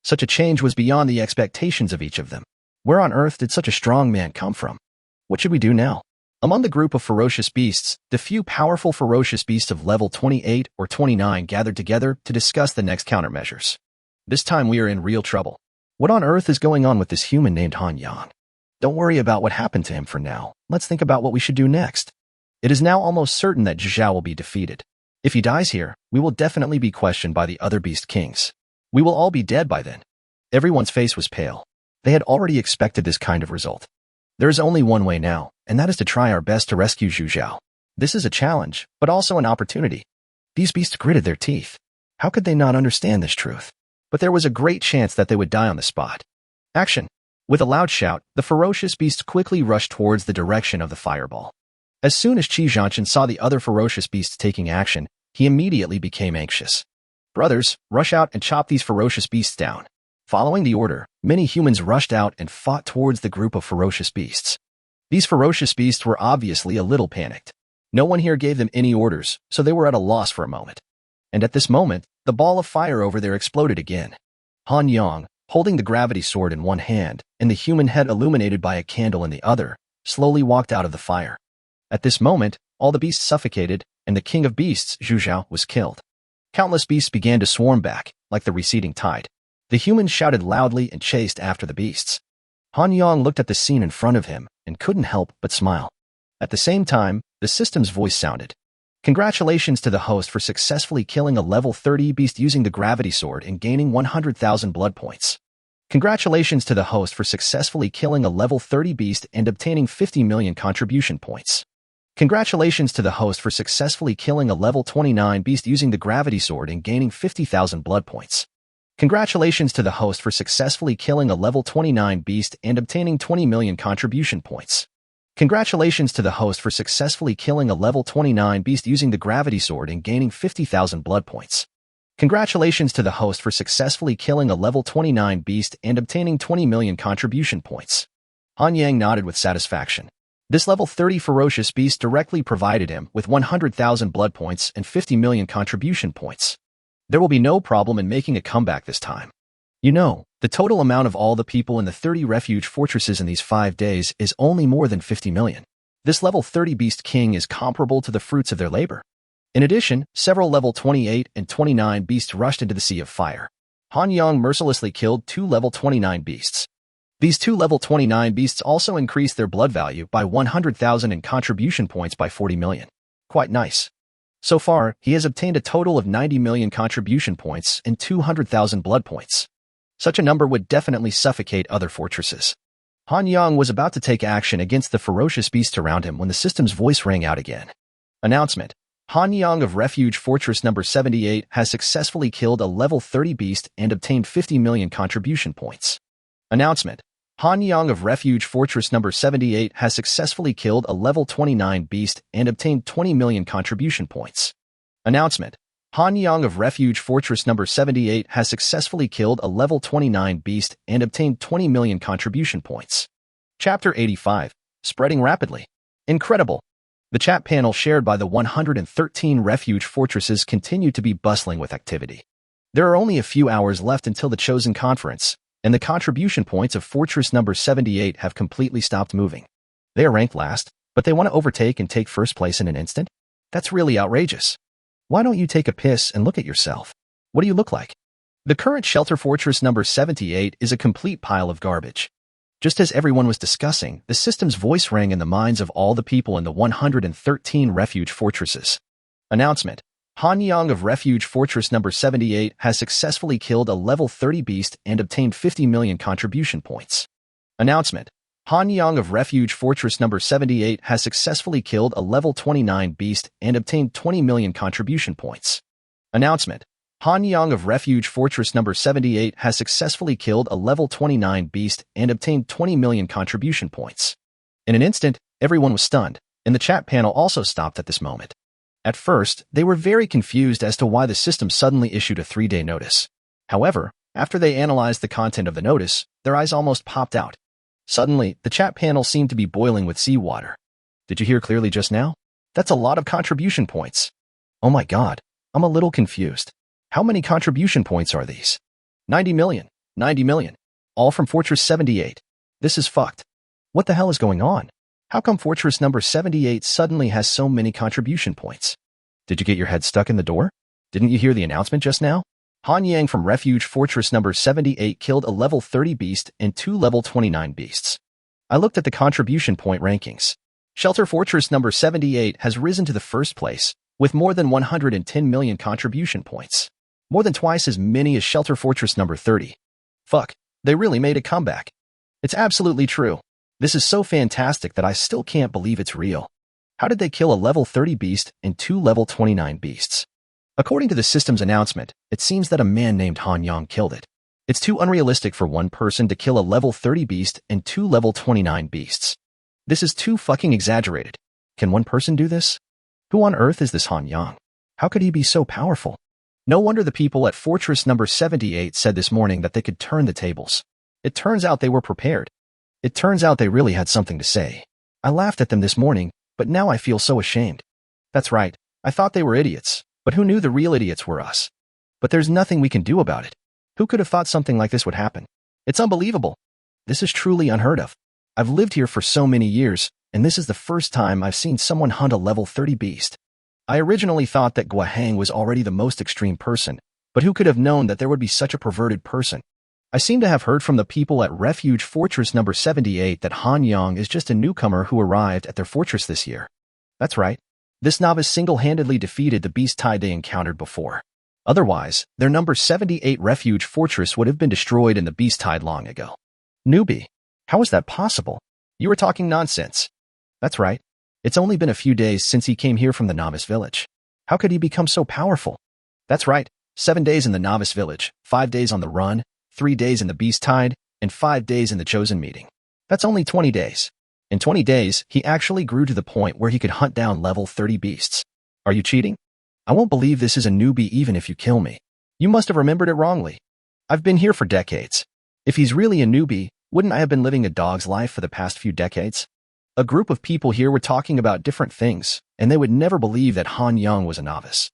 Such a change was beyond the expectations of each of them. Where on earth did such a strong man come from? What should we do now? Among the group of ferocious beasts, the few powerful ferocious beasts of level 28 or 29 gathered together to discuss the next countermeasures. This time we are in real trouble. What on earth is going on with this human named Han Yang? Don't worry about what happened to him for now. Let's think about what we should do next. It is now almost certain that Zhao will be defeated. If he dies here, we will definitely be questioned by the other beast kings. We will all be dead by then. Everyone's face was pale. They had already expected this kind of result. There is only one way now, and that is to try our best to rescue Zhao. This is a challenge, but also an opportunity. These beasts gritted their teeth. How could they not understand this truth? But there was a great chance that they would die on the spot. Action! With a loud shout, the ferocious beasts quickly rushed towards the direction of the fireball. As soon as Qi Zhanshan saw the other ferocious beasts taking action, he immediately became anxious. Brothers, rush out and chop these ferocious beasts down. Following the order, many humans rushed out and fought towards the group of ferocious beasts. These ferocious beasts were obviously a little panicked. No one here gave them any orders, so they were at a loss for a moment. And at this moment, the ball of fire over there exploded again. Han Yang, holding the gravity sword in one hand and the human head illuminated by a candle in the other, slowly walked out of the fire. At this moment, all the beasts suffocated, and the king of beasts, Zhao, was killed. Countless beasts began to swarm back, like the receding tide. The humans shouted loudly and chased after the beasts. Han Yang looked at the scene in front of him and couldn't help but smile. At the same time, the system's voice sounded. Congratulations to the host for successfully killing a level 30 beast using the gravity sword and gaining 100,000 blood points. Congratulations to the host for successfully killing a level 30 beast and obtaining 50 million contribution points. Congratulations to the host for successfully killing a level 29 beast using the gravity sword and gaining 50,000 blood points. Congratulations to the host for successfully killing a level 29 beast and obtaining 20 million contribution points. Congratulations to the host for successfully killing a level 29 beast using the gravity sword and gaining 50,000 blood points. Congratulations to the host for successfully killing a level 29 beast and obtaining 20 million contribution points. Han Yang nodded with satisfaction. This level 30 ferocious beast directly provided him with 100,000 blood points and 50 million contribution points. There will be no problem in making a comeback this time. You know, the total amount of all the people in the 30 refuge fortresses in these 5 days is only more than 50 million. This level 30 beast king is comparable to the fruits of their labor. In addition, several level 28 and 29 beasts rushed into the sea of fire. Han Yang mercilessly killed 2 level 29 beasts. These 2 level 29 beasts also increased their blood value by 100,000 and contribution points by 40 million. Quite nice. So far, he has obtained a total of 90 million contribution points and 200,000 blood points. Such a number would definitely suffocate other fortresses. Han Yang was about to take action against the ferocious beasts around him when the system's voice rang out again. Announcement. Han Yang of Refuge Fortress number 78 has successfully killed a level 30 beast and obtained 50 million contribution points. Announcement. Han Yang of Refuge Fortress number 78 has successfully killed a level 29 beast and obtained 20 million contribution points. Announcement. Han Yang of Refuge Fortress number 78 has successfully killed a level 29 beast and obtained 20 million contribution points. Chapter 85. Spreading rapidly. Incredible. The chat panel shared by the 113 refuge fortresses continued to be bustling with activity. There are only a few hours left until the chosen conference, and the contribution points of Fortress number 78 have completely stopped moving. They are ranked last, but they want to overtake and take first place in an instant? That's really outrageous. Why don't you take a piss and look at yourself? What do you look like? The current shelter fortress number 78 is a complete pile of garbage. Just as everyone was discussing, the system's voice rang in the minds of all the people in the 113 refuge fortresses. Announcement. Han Yang of Refuge Fortress number 78 has successfully killed a level 30 beast and obtained 50 million contribution points. Announcement. Han Yang of Refuge Fortress number 78 has successfully killed a level 29 beast and obtained 20 million contribution points. Announcement. Han Yang of Refuge Fortress number 78 has successfully killed a level 29 beast and obtained 20 million contribution points. In an instant, everyone was stunned, and the chat panel also stopped at this moment. At first, they were very confused as to why the system suddenly issued a 3-day notice. However, after they analyzed the content of the notice, their eyes almost popped out. Suddenly, the chat panel seemed to be boiling with seawater. Did you hear clearly just now? That's a lot of contribution points. Oh my god, I'm a little confused. How many contribution points are these? 90 million. 90 million. All from Fortress 78. This is fucked. What the hell is going on? How come Fortress number 78 suddenly has so many contribution points? Did you get your head stuck in the door? Didn't you hear the announcement just now? Han Yang from Refuge Fortress number 78 killed a level 30 beast and 2 level 29 beasts. I looked at the contribution point rankings. Shelter Fortress number 78 has risen to the first place, with more than 110 million contribution points. More than twice as many as Shelter Fortress number 30. Fuck, they really made a comeback. It's absolutely true. This is so fantastic that I still can't believe it's real. How did they kill a level 30 beast and 2 level 29 beasts? According to the system's announcement, it seems that a man named Han Yang killed it. It's too unrealistic for one person to kill a level 30 beast and 2 level 29 beasts. This is too fucking exaggerated. Can one person do this? Who on earth is this Han Yang? How could he be so powerful? No wonder the people at Fortress number 78 said this morning that they could turn the tables. It turns out they were prepared. It turns out they really had something to say. I laughed at them this morning, but now I feel so ashamed. That's right, I thought they were idiots, but who knew the real idiots were us? But there's nothing we can do about it. Who could have thought something like this would happen? It's unbelievable. This is truly unheard of. I've lived here for so many years, and this is the first time I've seen someone hunt a level 30 beast. I originally thought that Guahang was already the most extreme person, but who could have known that there would be such a perverted person? I seem to have heard from the people at Refuge Fortress number 78 that Han Yang is just a newcomer who arrived at their fortress this year. That's right. This novice single-handedly defeated the beast tide they encountered before. Otherwise, their number 78 Refuge Fortress would have been destroyed in the beast tide long ago. Newbie. How is that possible? You were talking nonsense. That's right. It's only been a few days since he came here from the novice village. How could he become so powerful? That's right. 7 days in the novice village, 5 days on the run, 3 days in the beast tide, and 5 days in the chosen meeting. That's only 20 days. In 20 days, he actually grew to the point where he could hunt down level 30 beasts. Are you cheating? I won't believe this is a newbie even if you kill me. You must have remembered it wrongly. I've been here for decades. If he's really a newbie, wouldn't I have been living a dog's life for the past few decades? A group of people here were talking about different things, and they would never believe that Han Yang was a novice.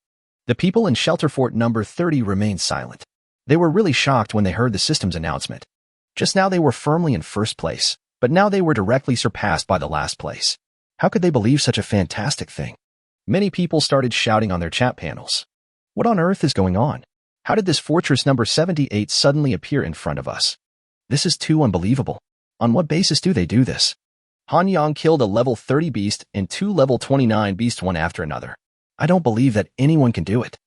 The people in Shelter Fort number 30 remained silent. They were really shocked when they heard the system's announcement. Just now they were firmly in first place, but now they were directly surpassed by the last place. How could they believe such a fantastic thing? Many people started shouting on their chat panels. What on earth is going on? How did this Fortress number 78 suddenly appear in front of us? This is too unbelievable. On what basis do they do this? Han Yang killed a level 30 beast and 2 level 29 beasts one after another. I don't believe that anyone can do it.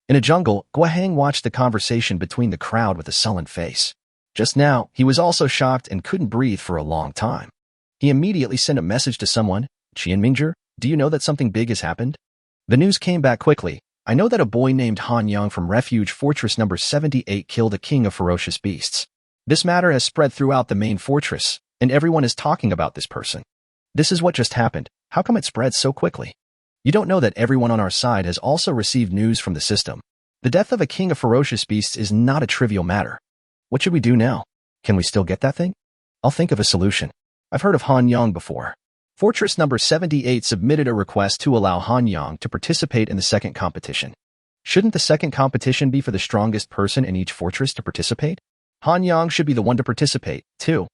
In a jungle, Guahang watched the conversation between the crowd with a sullen face. Just now, he was also shocked and couldn't breathe for a long time. He immediately sent a message to someone. Qianmingzhi, do you know that something big has happened? The news came back quickly. I know that a boy named Han Yang from Refuge Fortress number 78 killed a king of ferocious beasts. This matter has spread throughout the main fortress, and everyone is talking about this person. This is what just happened. How come it spread so quickly? You don't know that everyone on our side has also received news from the system. The death of a king of ferocious beasts is not a trivial matter. What should we do now? Can we still get that thing? I'll think of a solution. I've heard of Han Yang before. Fortress number 78 submitted a request to allow Han Yang to participate in the second competition. Shouldn't the second competition be for the strongest person in each fortress to participate? Han Yang should be the one to participate, too.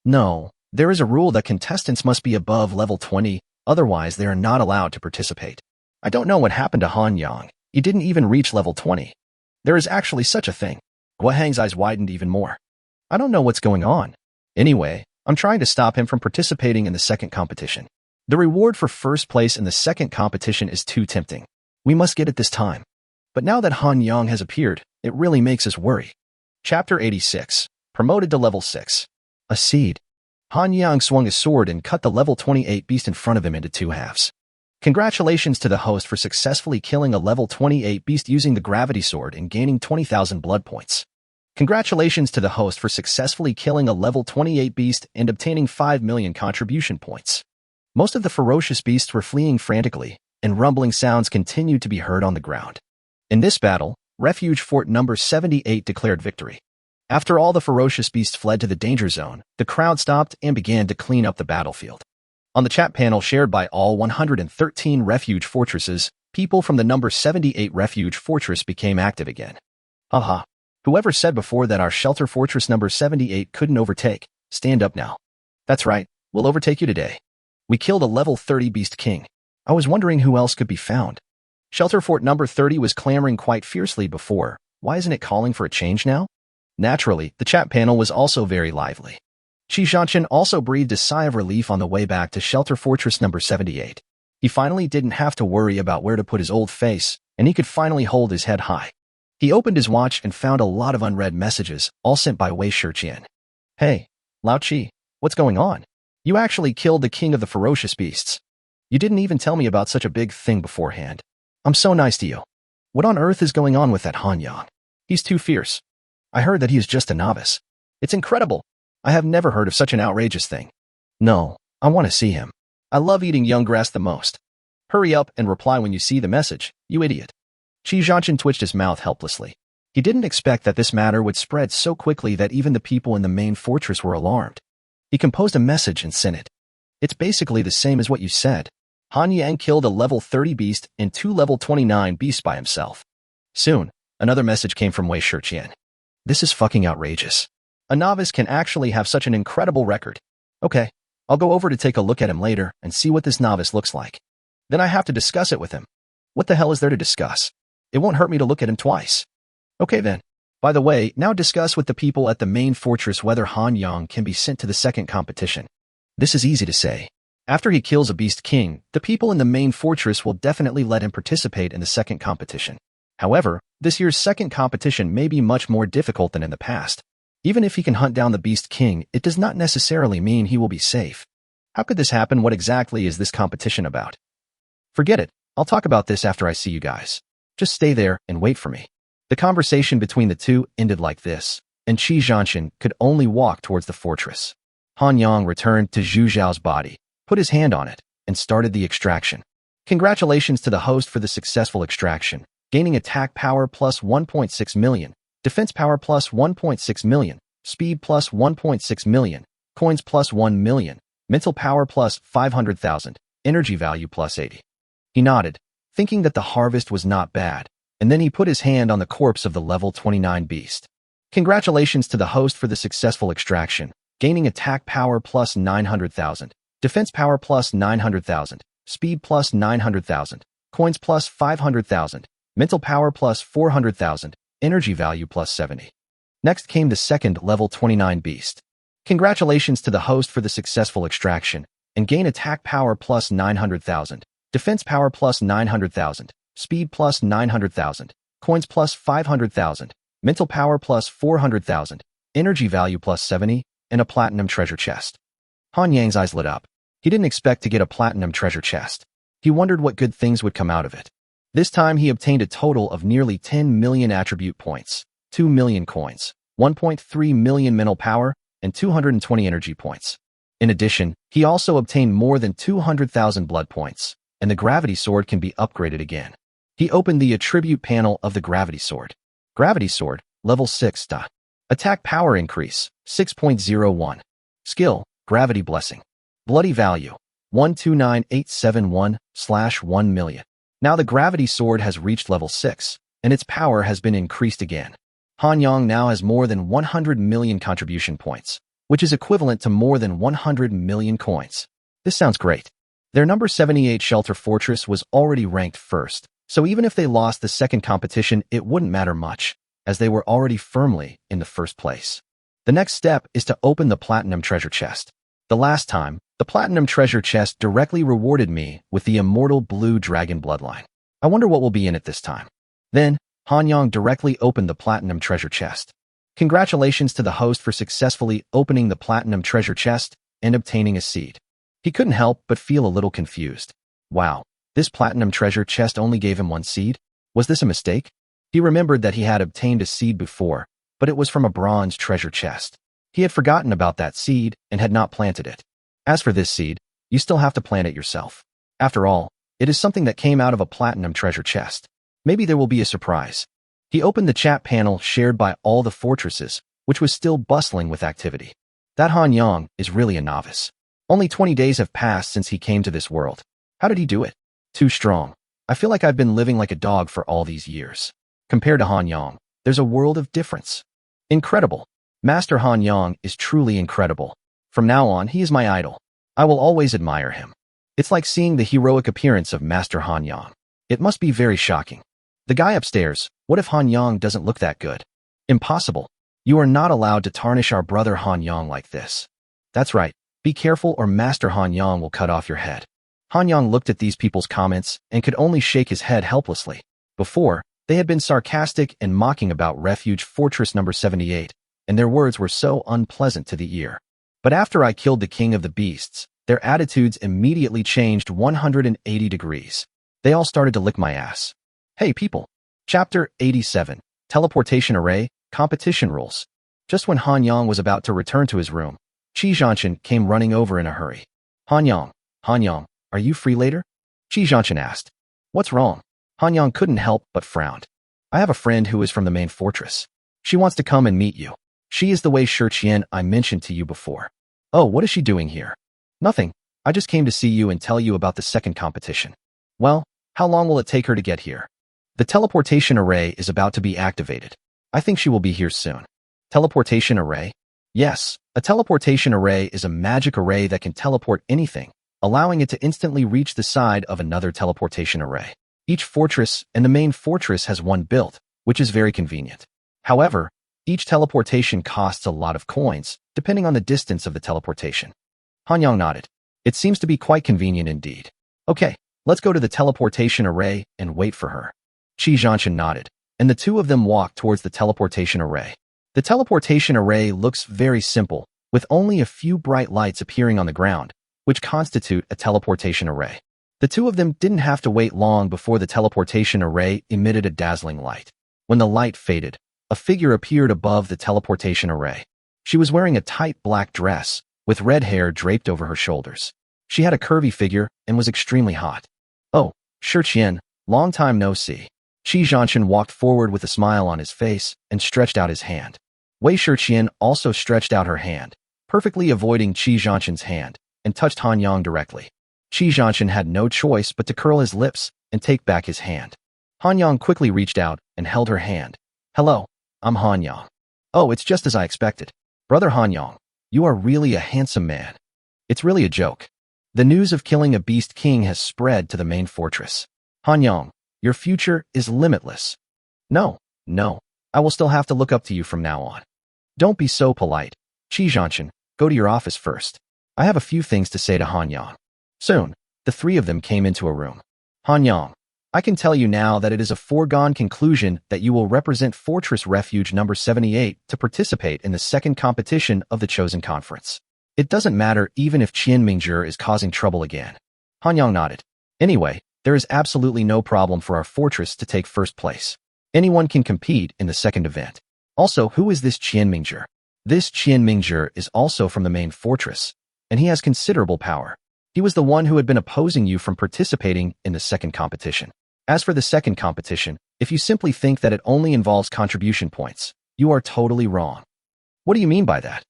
No, there is a rule that contestants must be above level 20, otherwise they are not allowed to participate. I don't know what happened to Han Yang. He didn't even reach level 20. There is actually such a thing. Gua Hang's eyes widened even more. I don't know what's going on. Anyway, I'm trying to stop him from participating in the second competition. The reward for first place in the second competition is too tempting. We must get it this time. But now that Han Yang has appeared, it really makes us worry. Chapter 86. Promoted to level 6. A seed. Han Yang swung his sword and cut the level 28 beast in front of him into two halves. Congratulations to the host for successfully killing a level 28 beast using the gravity sword and gaining 20,000 blood points. Congratulations to the host for successfully killing a level 28 beast and obtaining 5 million contribution points. Most of the ferocious beasts were fleeing frantically, and rumbling sounds continued to be heard on the ground. In this battle, Refuge Fort number 78 declared victory. After all the ferocious beasts fled to the danger zone, the crowd stopped and began to clean up the battlefield. On the chat panel shared by all 113 refuge fortresses, people from the number 78 refuge fortress became active again. Haha. Whoever said before that our shelter fortress number 78 couldn't overtake, stand up now. That's right, we'll overtake you today. We killed a level 30 beast king. I was wondering who else could be found. Shelter fort number 30 was clamoring quite fiercely before. Why isn't it calling for a change now? Naturally, the chat panel was also very lively. Qi Zhanshan also breathed a sigh of relief on the way back to shelter fortress number 78. He finally didn't have to worry about where to put his old face, and he could finally hold his head high. He opened his watch and found a lot of unread messages, all sent by Wei Shiqian. Hey, Lao Qi, what's going on? You actually killed the king of the ferocious beasts. You didn't even tell me about such a big thing beforehand. I'm so nice to you. What on earth is going on with that Han Yang? He's too fierce. I heard that he is just a novice. It's incredible. I have never heard of such an outrageous thing. No, I want to see him. I love eating young grass the most. Hurry up and reply when you see the message, you idiot. Qi Zhanshan twitched his mouth helplessly. He didn't expect that this matter would spread so quickly that even the people in the main fortress were alarmed. He composed a message and sent it. It's basically the same as what you said. Han Yang killed a level 30 beast and 2 level 29 beasts by himself. Soon, another message came from Wei Shiqian. This is fucking outrageous. A novice can actually have such an incredible record. Okay, I'll go over to take a look at him later and see what this novice looks like. Then I have to discuss it with him. What the hell is there to discuss? It won't hurt me to look at him twice. Okay then. By the way, now discuss with the people at the main fortress whether Han Yang can be sent to the second competition. This is easy to say. After he kills a beast king, the people in the main fortress will definitely let him participate in the second competition. However, this year's second competition may be much more difficult than in the past. Even if he can hunt down the beast king, it does not necessarily mean he will be safe. How could this happen? What exactly is this competition about? Forget it. I'll talk about this after I see you guys. Just stay there and wait for me. The conversation between the two ended like this, and Qi Zhanshan could only walk towards the fortress. Han Yang returned to Zhu Zhao's body, put his hand on it, and started the extraction. Congratulations to the host for the successful extraction, gaining attack power plus 1.6 million, defense power plus 1.6 million, speed plus 1.6 million, coins plus 1 million, mental power plus 500,000, energy value plus 80. He nodded, thinking that the harvest was not bad, and then he put his hand on the corpse of the level 29 beast. Congratulations to the host for the successful extraction, gaining attack power plus 900,000, defense power plus 900,000, speed plus 900,000, coins plus 500,000, mental power plus 400,000, energy value plus 70. Next came the second level 29 beast. Congratulations to the host for the successful extraction, and gain attack power plus 900,000, defense power plus 900,000, speed plus 900,000, coins plus 500,000, mental power plus 400,000, energy value plus 70, and a platinum treasure chest. Han Yang's eyes lit up. He didn't expect to get a platinum treasure chest. He wondered what good things would come out of it. This time he obtained a total of nearly 10 million attribute points, 2 million coins, 1.3 million mental power, and 220 energy points. In addition, he also obtained more than 200,000 blood points, and the gravity sword can be upgraded again. He opened the attribute panel of the gravity sword. Gravity sword, level 6. Attack power increase, 6.01. Skill, gravity blessing. Bloody value, 129871/1 million. Now the gravity sword has reached level 6, and its power has been increased again. Han Yang now has more than 100 million contribution points, which is equivalent to more than 100 million coins. This sounds great. Their number 78 shelter fortress was already ranked first, So even if they lost the second competition, it wouldn't matter much, as they were already firmly in the first place. The next step is to open the platinum treasure chest. The last time, the platinum treasure chest directly rewarded me with the immortal blue dragon bloodline. I wonder what will be in it this time. Then, Hanyang directly opened the platinum treasure chest. Congratulations to the host for successfully opening the platinum treasure chest and obtaining a seed. He couldn't help but feel a little confused. Wow, this platinum treasure chest only gave him one seed? Was this a mistake? He remembered that he had obtained a seed before, but it was from a bronze treasure chest. He had forgotten about that seed and had not planted it. As for this seed, you still have to plant it yourself. After all, it is something that came out of a platinum treasure chest. Maybe there will be a surprise. He opened the chat panel shared by all the fortresses, which was still bustling with activity. That Hanyang is really a novice. Only 20 days have passed since he came to this world. How did he do it? Too strong. I feel like I've been living like a dog for all these years. Compared to Hanyang, there's a world of difference. Incredible. Master Hanyang is truly incredible. From now on, he is my idol. I will always admire him. It's like seeing the heroic appearance of Master Hanyang. It must be very shocking. The guy upstairs, what if Hanyang doesn't look that good? Impossible. You are not allowed to tarnish our brother Hanyang like this. That's right. Be careful or Master Hanyang will cut off your head. Hanyang looked at these people's comments and could only shake his head helplessly. Before, they had been sarcastic and mocking about Refuge Fortress number 78, and their words were so unpleasant to the ear. But after I killed the king of the beasts, their attitudes immediately changed 180 degrees. They all started to lick my ass. Hey people! Chapter 87, Teleportation Array, Competition Rules. Just when Hanyang was about to return to his room, Qi Zhanshan came running over in a hurry. Hanyang, are you free later? Qi Zhanshan asked. What's wrong? Hanyang couldn't help but frowned. I have a friend who is from the main fortress. She wants to come and meet you. She is the Wei Shiqian I mentioned to you before. Oh, what is she doing here? Nothing. I just came to see you and tell you about the second competition. Well, how long will it take her to get here? The teleportation array is about to be activated. I think she will be here soon. Teleportation array? Yes, a teleportation array is a magic array that can teleport anything, allowing it to instantly reach the side of another teleportation array. Each fortress and the main fortress has one built, which is very convenient. However, each teleportation costs a lot of coins, depending on the distance of the teleportation. Hanyang nodded. It seems to be quite convenient indeed. Okay, let's go to the teleportation array and wait for her. Qi Zhanshan nodded, and the two of them walked towards the teleportation array. The teleportation array looks very simple, with only a few bright lights appearing on the ground, which constitute a teleportation array. The two of them didn't have to wait long before the teleportation array emitted a dazzling light. When the light faded, a figure appeared above the teleportation array. She was wearing a tight black dress, with red hair draped over her shoulders. She had a curvy figure and was extremely hot. Oh, Shiqian, long time no see. Qi Zhanshan walked forward with a smile on his face and stretched out his hand. Wei Shiqian also stretched out her hand, perfectly avoiding Qi Zhanshan's hand, and touched Hanyang directly. Qi Zhanshan had no choice but to curl his lips and take back his hand. Hanyang quickly reached out and held her hand. Hello, I'm Hanyang. Oh, it's just as I expected. Brother Hanyang, you are really a handsome man. It's really a joke. The news of killing a beast king has spread to the main fortress. Hanyang, your future is limitless. No, I will still have to look up to you from now on. Don't be so polite. Qi Zhanshan, go to your office first. I have a few things to say to Hanyang. Soon, the three of them came into a room. Hanyang, I can tell you now that it is a foregone conclusion that you will represent Fortress Refuge number 78 to participate in the second competition of the chosen conference. It doesn't matter even if Qian Mingjie is causing trouble again. Hanyang nodded. Anyway, there is absolutely no problem for our fortress to take first place. Anyone can compete in the second event. Also, who is this Qian Mingjie? This Qian Mingjie is also from the main fortress, and he has considerable power. He was the one who had been opposing you from participating in the second competition. As for the second competition, if you simply think that it only involves contribution points, you are totally wrong. What do you mean by that?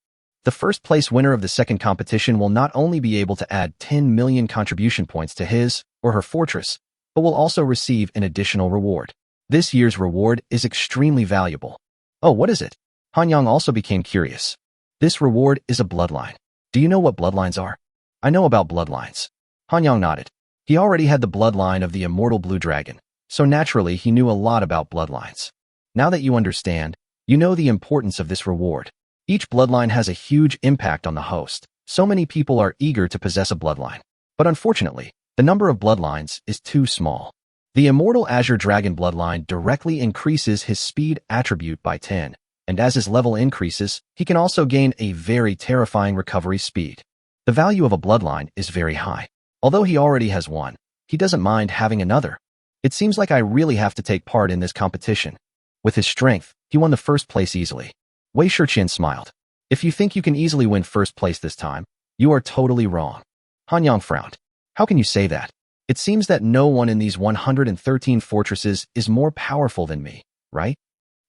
The first place winner of the second competition will not only be able to add 10 million contribution points to his or her fortress, but will also receive an additional reward. This year's reward is extremely valuable. Oh, what is it? Hanyang also became curious. This reward is a bloodline. Do you know what bloodlines are? I know about bloodlines. Hanyang nodded. He already had the bloodline of the immortal blue dragon, so naturally he knew a lot about bloodlines. Now that you understand, you know the importance of this reward. Each bloodline has a huge impact on the host. So many people are eager to possess a bloodline. But unfortunately, the number of bloodlines is too small. The immortal Azure Dragon bloodline directly increases his speed attribute by 10, and as his level increases, he can also gain a very terrifying recovery speed. The value of a bloodline is very high. Although he already has one, he doesn't mind having another. It seems like I really have to take part in this competition. With his strength, he won the first place easily. Wei Shiqian smiled. If you think you can easily win first place this time, you are totally wrong. Han Yang frowned. How can you say that? It seems that no one in these 113 fortresses is more powerful than me, right?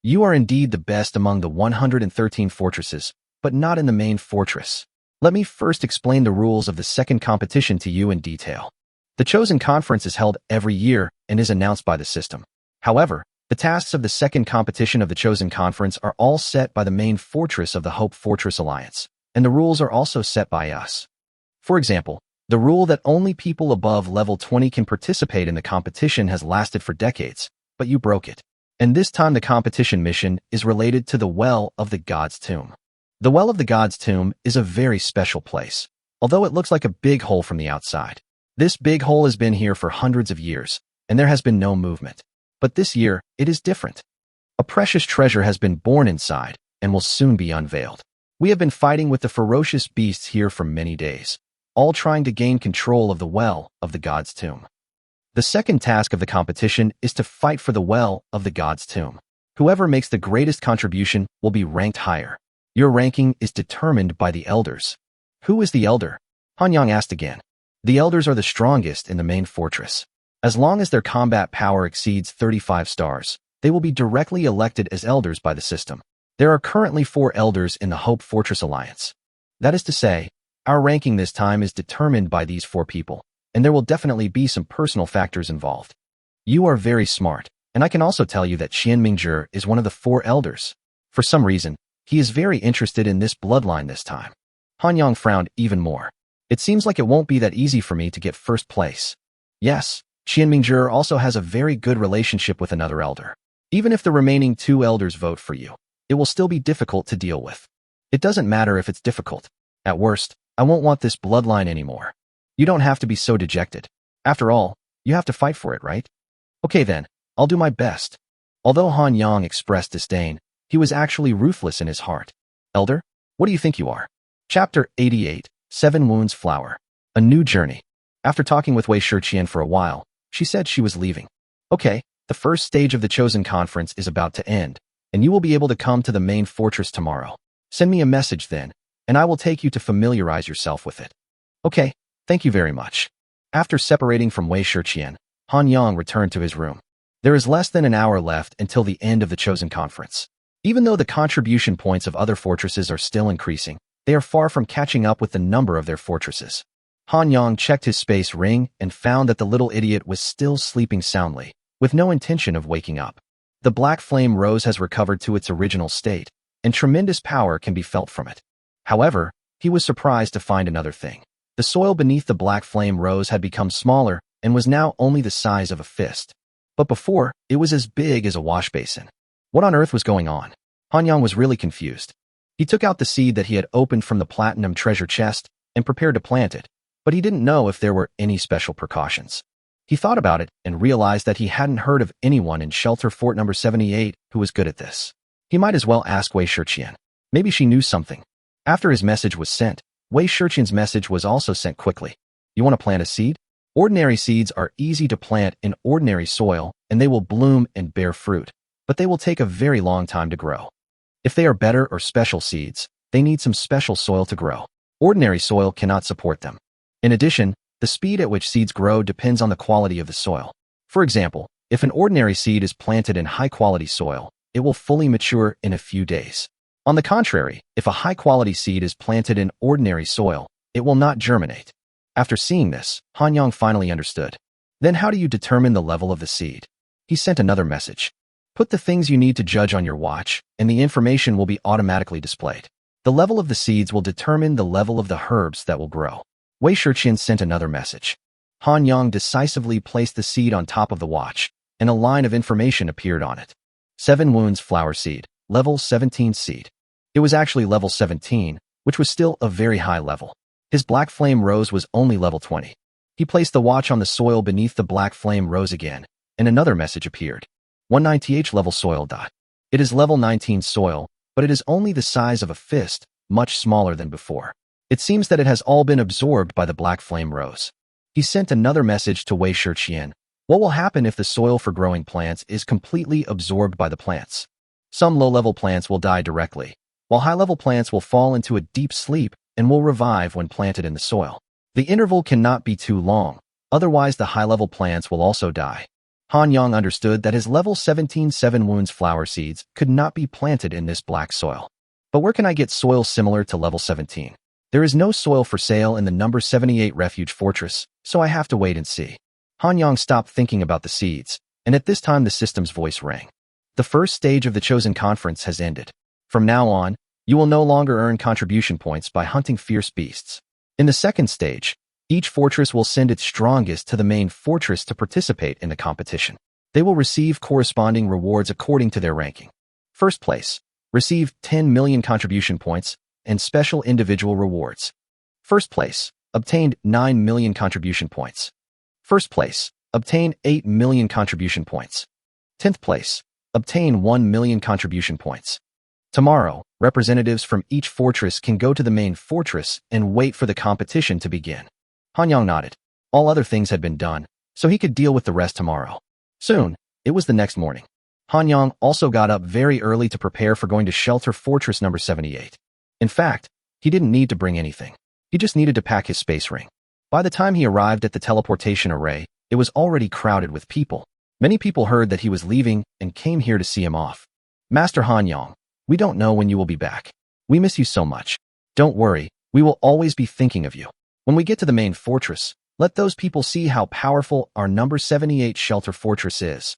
You are indeed the best among the 113 fortresses, but not in the main fortress. Let me first explain the rules of the second competition to you in detail. The Chosen Conference is held every year and is announced by the system. However, the tasks of the second competition of the Chosen Conference are all set by the main fortress of the Hope Fortress Alliance, and the rules are also set by us. For example, the rule that only people above level 20 can participate in the competition has lasted for decades, but you broke it. And this time the competition mission is related to the Well of the God's Tomb. The Well of the God's Tomb is a very special place, although it looks like a big hole from the outside. This big hole has been here for hundreds of years, and there has been no movement. But this year, it is different. A precious treasure has been born inside and will soon be unveiled. We have been fighting with the ferocious beasts here for many days, all trying to gain control of the Well of the God's Tomb. The second task of the competition is to fight for the Well of the God's Tomb. Whoever makes the greatest contribution will be ranked higher. Your ranking is determined by the elders. Who is the elder? Han Yang asked again. The elders are the strongest in the main fortress. As long as their combat power exceeds 35 stars, they will be directly elected as elders by the system. There are currently 4 elders in the Hope Fortress Alliance. That is to say, our ranking this time is determined by these 4 people, and there will definitely be some personal factors involved. You are very smart, and I can also tell you that Qian Mingjie is one of the 4 elders. For some reason, he is very interested in this bloodline this time. Han Yang frowned even more. It seems like it won't be that easy for me to get first place. Yes, Qian Mingjie also has a very good relationship with another elder. Even if the remaining 2 elders vote for you, it will still be difficult to deal with. It doesn't matter if it's difficult. At worst, I won't want this bloodline anymore. You don't have to be so dejected. After all, you have to fight for it, right? Okay then, I'll do my best. Although Han Yang expressed disdain, he was actually ruthless in his heart. Elder, what do you think you are? Chapter 88, 7 Wounds Flower. A New Journey. After talking with Wei Shiqian for a while, she said she was leaving. Okay, the first stage of the Chosen Conference is about to end, and you will be able to come to the main fortress tomorrow. Send me a message then, and I will take you to familiarize yourself with it. Okay, thank you very much. After separating from Wei Shiqian, Han Yang returned to his room. There is less than an hour left until the end of the Chosen Conference. Even though the contribution points of other fortresses are still increasing, they are far from catching up with the number of their fortresses. Han Yang checked his space ring and found that the little idiot was still sleeping soundly, with no intention of waking up. The black flame rose has recovered to its original state, and tremendous power can be felt from it. However, he was surprised to find another thing. The soil beneath the black flame rose had become smaller and was now only the size of a fist. But before, it was as big as a wash basin. What on earth was going on? Han Yang was really confused. He took out the seed that he had opened from the platinum treasure chest and prepared to plant it, but he didn't know if there were any special precautions. He thought about it and realized that he hadn't heard of anyone in Shelter Fort number 78 who was good at this. He might as well ask Wei Shiqian. Maybe she knew something. After his message was sent, Wei Shiqian's message was also sent quickly. You want to plant a seed? Ordinary seeds are easy to plant in ordinary soil, and they will bloom and bear fruit, but they will take a very long time to grow. If they are better or special seeds, they need some special soil to grow. Ordinary soil cannot support them. In addition, the speed at which seeds grow depends on the quality of the soil. For example, if an ordinary seed is planted in high-quality soil, it will fully mature in a few days. On the contrary, if a high-quality seed is planted in ordinary soil, it will not germinate. After seeing this, Han Yang finally understood. Then how do you determine the level of the seed? He sent another message. Put the things you need to judge on your watch, and the information will be automatically displayed. The level of the seeds will determine the level of the herbs that will grow. Wei Shiqian sent another message. Han Yang decisively placed the seed on top of the watch, and a line of information appeared on it. 7 wounds flower seed, level 17 seed. It was actually level 17, which was still a very high level. His black flame rose was only level 20. He placed the watch on the soil beneath the black flame rose again, and another message appeared. 19th level soil dot. It is level 19 soil, but it is only the size of a fist, much smaller than before. It seems that it has all been absorbed by the black flame rose. He sent another message to Wei Shiqian. What will happen if the soil for growing plants is completely absorbed by the plants? Some low-level plants will die directly, while high-level plants will fall into a deep sleep and will revive when planted in the soil. The interval cannot be too long, otherwise the high-level plants will also die. Han Yang understood that his level 17 7 wounds flower seeds could not be planted in this black soil. But where can I get soil similar to level 17? There is no soil for sale in the number 78 refuge fortress, so I have to wait and see. Han Yang stopped thinking about the seeds, and at this time the system's voice rang. The first stage of the chosen conference has ended. From now on, you will no longer earn contribution points by hunting fierce beasts. In the second stage, each fortress will send its strongest to the main fortress to participate in the competition. They will receive corresponding rewards according to their ranking. First place, receive 10 million contribution points and special individual rewards. First place, obtained 9 million contribution points. First place, obtain 8 million contribution points. 10th place, obtain 1 million contribution points. Tomorrow, representatives from each fortress can go to the main fortress and wait for the competition to begin. Han Yang nodded. All other things had been done, so he could deal with the rest tomorrow. Soon, it was the next morning. Han Yang also got up very early to prepare for going to shelter fortress number 78. In fact, he didn't need to bring anything. He just needed to pack his space ring. By the time he arrived at the teleportation array, it was already crowded with people. Many people heard that he was leaving and came here to see him off. Master Han Yang, we don't know when you will be back. We miss you so much. Don't worry, we will always be thinking of you. When we get to the main fortress, let those people see how powerful our number 78 shelter fortress is.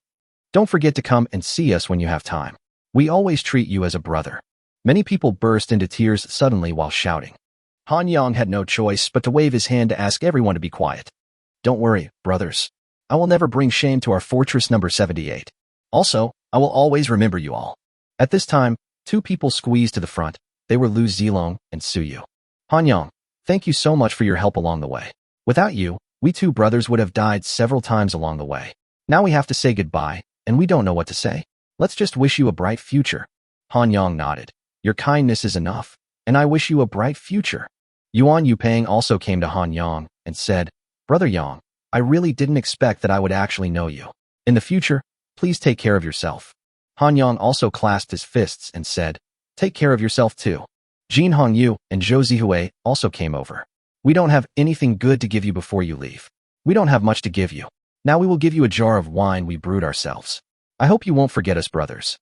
Don't forget to come and see us when you have time. We always treat you as a brother. Many people burst into tears suddenly while shouting. Han Yang had no choice but to wave his hand to ask everyone to be quiet. Don't worry, brothers. I will never bring shame to our fortress number 78. Also, I will always remember you all. At this time, 2 people squeezed to the front. They were Lu Zilong and Su Yu. Han Yang, thank you so much for your help along the way. Without you, we 2 brothers would have died several times along the way. Now we have to say goodbye, and we don't know what to say. Let's just wish you a bright future. Han Yang nodded. Your kindness is enough, and I wish you a bright future. Yuan Yupeng also came to Han Yang and said, Brother Yang, I really didn't expect that I would actually know you. In the future, please take care of yourself. Han Yang also clasped his fists and said, Take care of yourself too. Jin Hongyu and Zhou Zihui also came over. We don't have anything good to give you before you leave. We don't have much to give you. Now we will give you a jar of wine we brewed ourselves. I hope you won't forget us, brothers.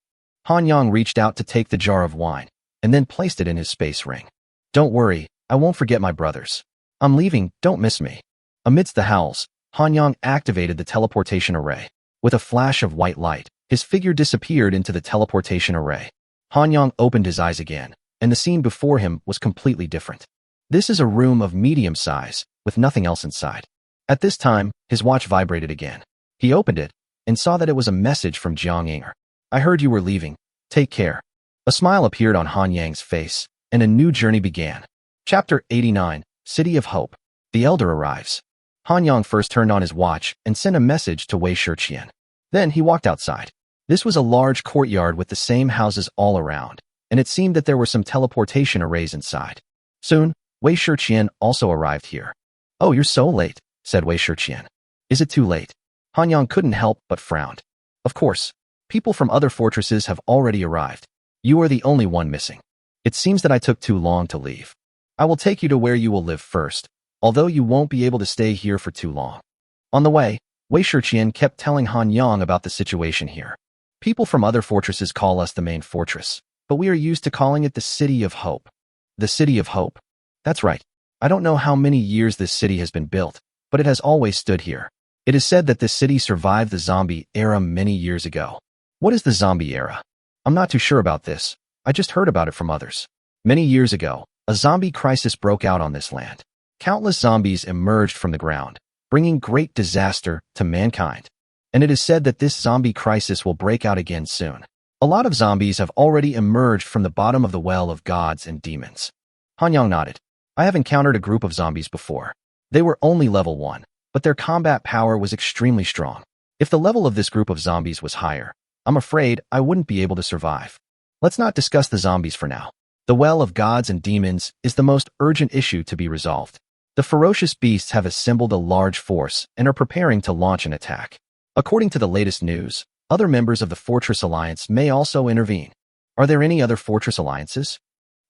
Han Yang reached out to take the jar of wine, and then placed it in his space ring. Don't worry, I won't forget my brothers. I'm leaving, don't miss me. Amidst the howls, Han Yang activated the teleportation array. With a flash of white light, his figure disappeared into the teleportation array. Han Yang opened his eyes again, and the scene before him was completely different. This is a room of medium size, with nothing else inside. At this time, his watch vibrated again. He opened it, and saw that it was a message from Jiang Yinger. I heard you were leaving. Take care. A smile appeared on Han Yang's face, and a new journey began. Chapter 89, City of Hope. The Elder arrives. Han Yang first turned on his watch and sent a message to Wei Shiqian. Then he walked outside. This was a large courtyard with the same houses all around, and it seemed that there were some teleportation arrays inside. Soon, Wei Shiqian also arrived here. Oh, you're so late, said Wei Shiqian. Is it too late? Han Yang couldn't help but frowned. Of course. People from other fortresses have already arrived. You are the only one missing. It seems that I took too long to leave. I will take you to where you will live first, although you won't be able to stay here for too long. On the way, Wei Shiqian kept telling Han Yang about the situation here. People from other fortresses call us the main fortress, but we are used to calling it the City of Hope. The City of Hope. That's right. I don't know how many years this city has been built, but it has always stood here. It is said that this city survived the zombie era many years ago. What is the zombie era? I'm not too sure about this. I just heard about it from others. Many years ago, a zombie crisis broke out on this land. Countless zombies emerged from the ground, bringing great disaster to mankind. and it is said that this zombie crisis will break out again soon. A lot of zombies have already emerged from the bottom of the well of gods and demons. Hanyang nodded. I have encountered a group of zombies before. They were only level 1, but their combat power was extremely strong. If the level of this group of zombies was higher, I'm afraid I wouldn't be able to survive. Let's not discuss the zombies for now. The well of gods and demons is the most urgent issue to be resolved. The ferocious beasts have assembled a large force and are preparing to launch an attack. According to the latest news, other members of the Fortress Alliance may also intervene. Are there any other Fortress Alliances?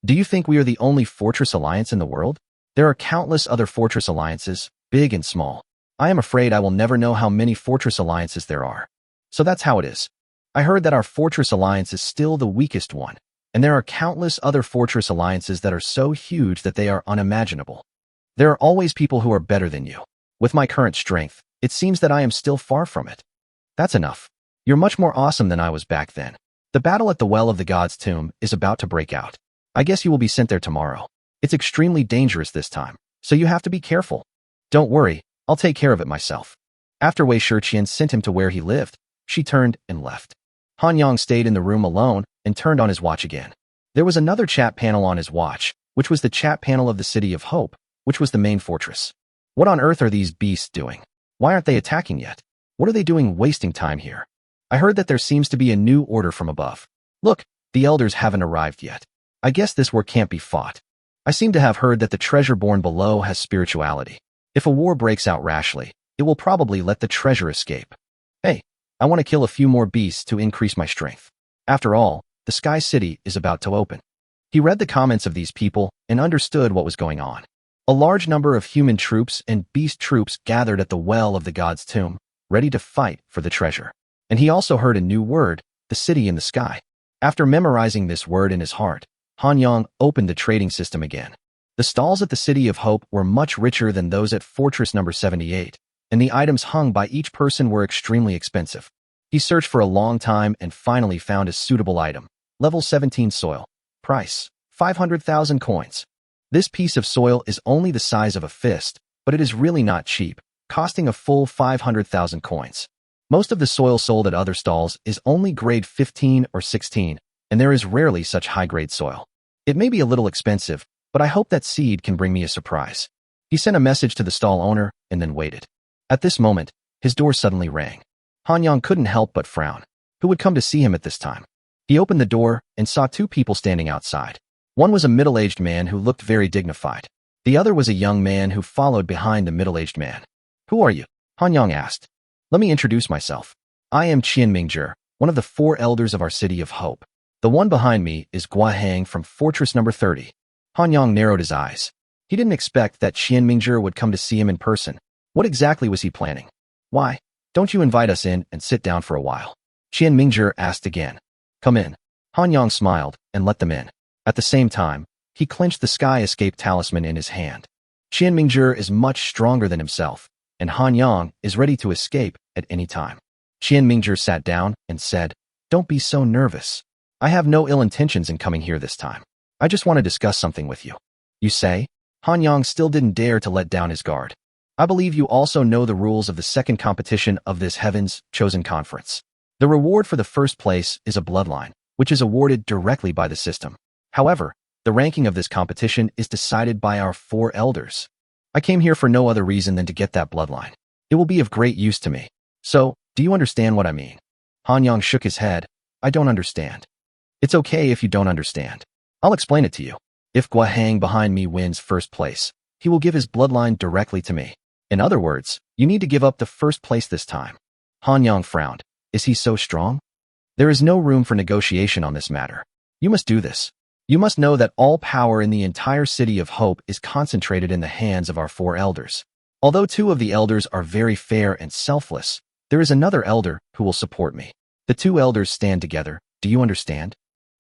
Do you think we are the only Fortress Alliance in the world? There are countless other Fortress Alliances, big and small. I am afraid I will never know how many Fortress Alliances there are. So that's how it is. I heard that our Fortress Alliance is still the weakest one, and there are countless other Fortress Alliances that are so huge that they are unimaginable. There are always people who are better than you. With my current strength, it seems that I am still far from it. That's enough. You're much more awesome than I was back then. The battle at the Well of the Gods tomb is about to break out. I guess you will be sent there tomorrow. It's extremely dangerous this time, so you have to be careful. Don't worry, I'll take care of it myself. After Wei Shiqian sent him to where he lived, she turned and left. Hanyang stayed in the room alone and turned on his watch again. There was another chat panel on his watch, which was the chat panel of the City of Hope, which was the main fortress. What on earth are these beasts doing? Why aren't they attacking yet? What are they doing wasting time here? I heard that there seems to be a new order from above. Look, the elders haven't arrived yet. I guess this war can't be fought. I seem to have heard that the treasure born below has spirituality. If a war breaks out rashly, it will probably let the treasure escape. Hey, I want to kill a few more beasts to increase my strength. After all, the Sky City is about to open. He read the comments of these people and understood what was going on. A large number of human troops and beast troops gathered at the Well of the Gods tomb, ready to fight for the treasure. And he also heard a new word, the city in the sky. After memorizing this word in his heart, Hanyang opened the trading system again. The stalls at the City of Hope were much richer than those at Fortress number 78, and the items hung by each person were extremely expensive. He searched for a long time and finally found a suitable item. Level 17 soil. Price, 500,000 coins. This piece of soil is only the size of a fist, but it is really not cheap, costing a full 500,000 coins. Most of the soil sold at other stalls is only grade 15 or 16, and there is rarely such high-grade soil. It may be a little expensive, but I hope that seed can bring me a surprise. He sent a message to the stall owner and then waited. At this moment, his door suddenly rang. Hanyang couldn't help but frown. Who would come to see him at this time? He opened the door and saw two people standing outside. One was a middle-aged man who looked very dignified. The other was a young man who followed behind the middle-aged man. Who are you? Hanyang asked. Let me introduce myself. I am Qian Mingzhi, one of the 4 elders of our City of Hope. The one behind me is Gua Hang from Fortress number 30. Hanyang narrowed his eyes. He didn't expect that Qian Mingzhi would come to see him in person. What exactly was he planning? Why? Don't you invite us in and sit down for a while? Qian Mingzhi asked again. Come in. Hanyang smiled and let them in. At the same time, he clenched the Sky Escape talisman in his hand. Qian Mingzhi is much stronger than himself, and Hanyang is ready to escape at any time. Qian Mingzhi sat down and said, Don't be so nervous. I have no ill intentions in coming here this time. I just want to discuss something with you. You say? Hanyang still didn't dare to let down his guard. I believe you also know the rules of the second competition of this Heaven's Chosen Conference. The reward for the first place is a bloodline, which is awarded directly by the system. However, the ranking of this competition is decided by our 4 elders. I came here for no other reason than to get that bloodline. It will be of great use to me. So, do you understand what I mean? Hanyang shook his head. I don't understand. It's okay if you don't understand. I'll explain it to you. If Gua Hang behind me wins first place, he will give his bloodline directly to me. In other words, you need to give up the first place this time. Hanyang frowned. Is he so strong? There is no room for negotiation on this matter. You must do this. You must know that all power in the entire City of Hope is concentrated in the hands of our 4 elders. Although 2 of the elders are very fair and selfless, there is another elder who will support me. The 2 elders stand together. Do you understand?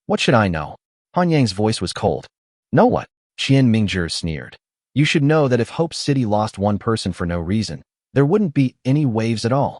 What should I know? Hanyang's voice was cold. Know what? Qian Mingzhi sneered. You should know that if Hope City lost one person for no reason, there wouldn't be any waves at all.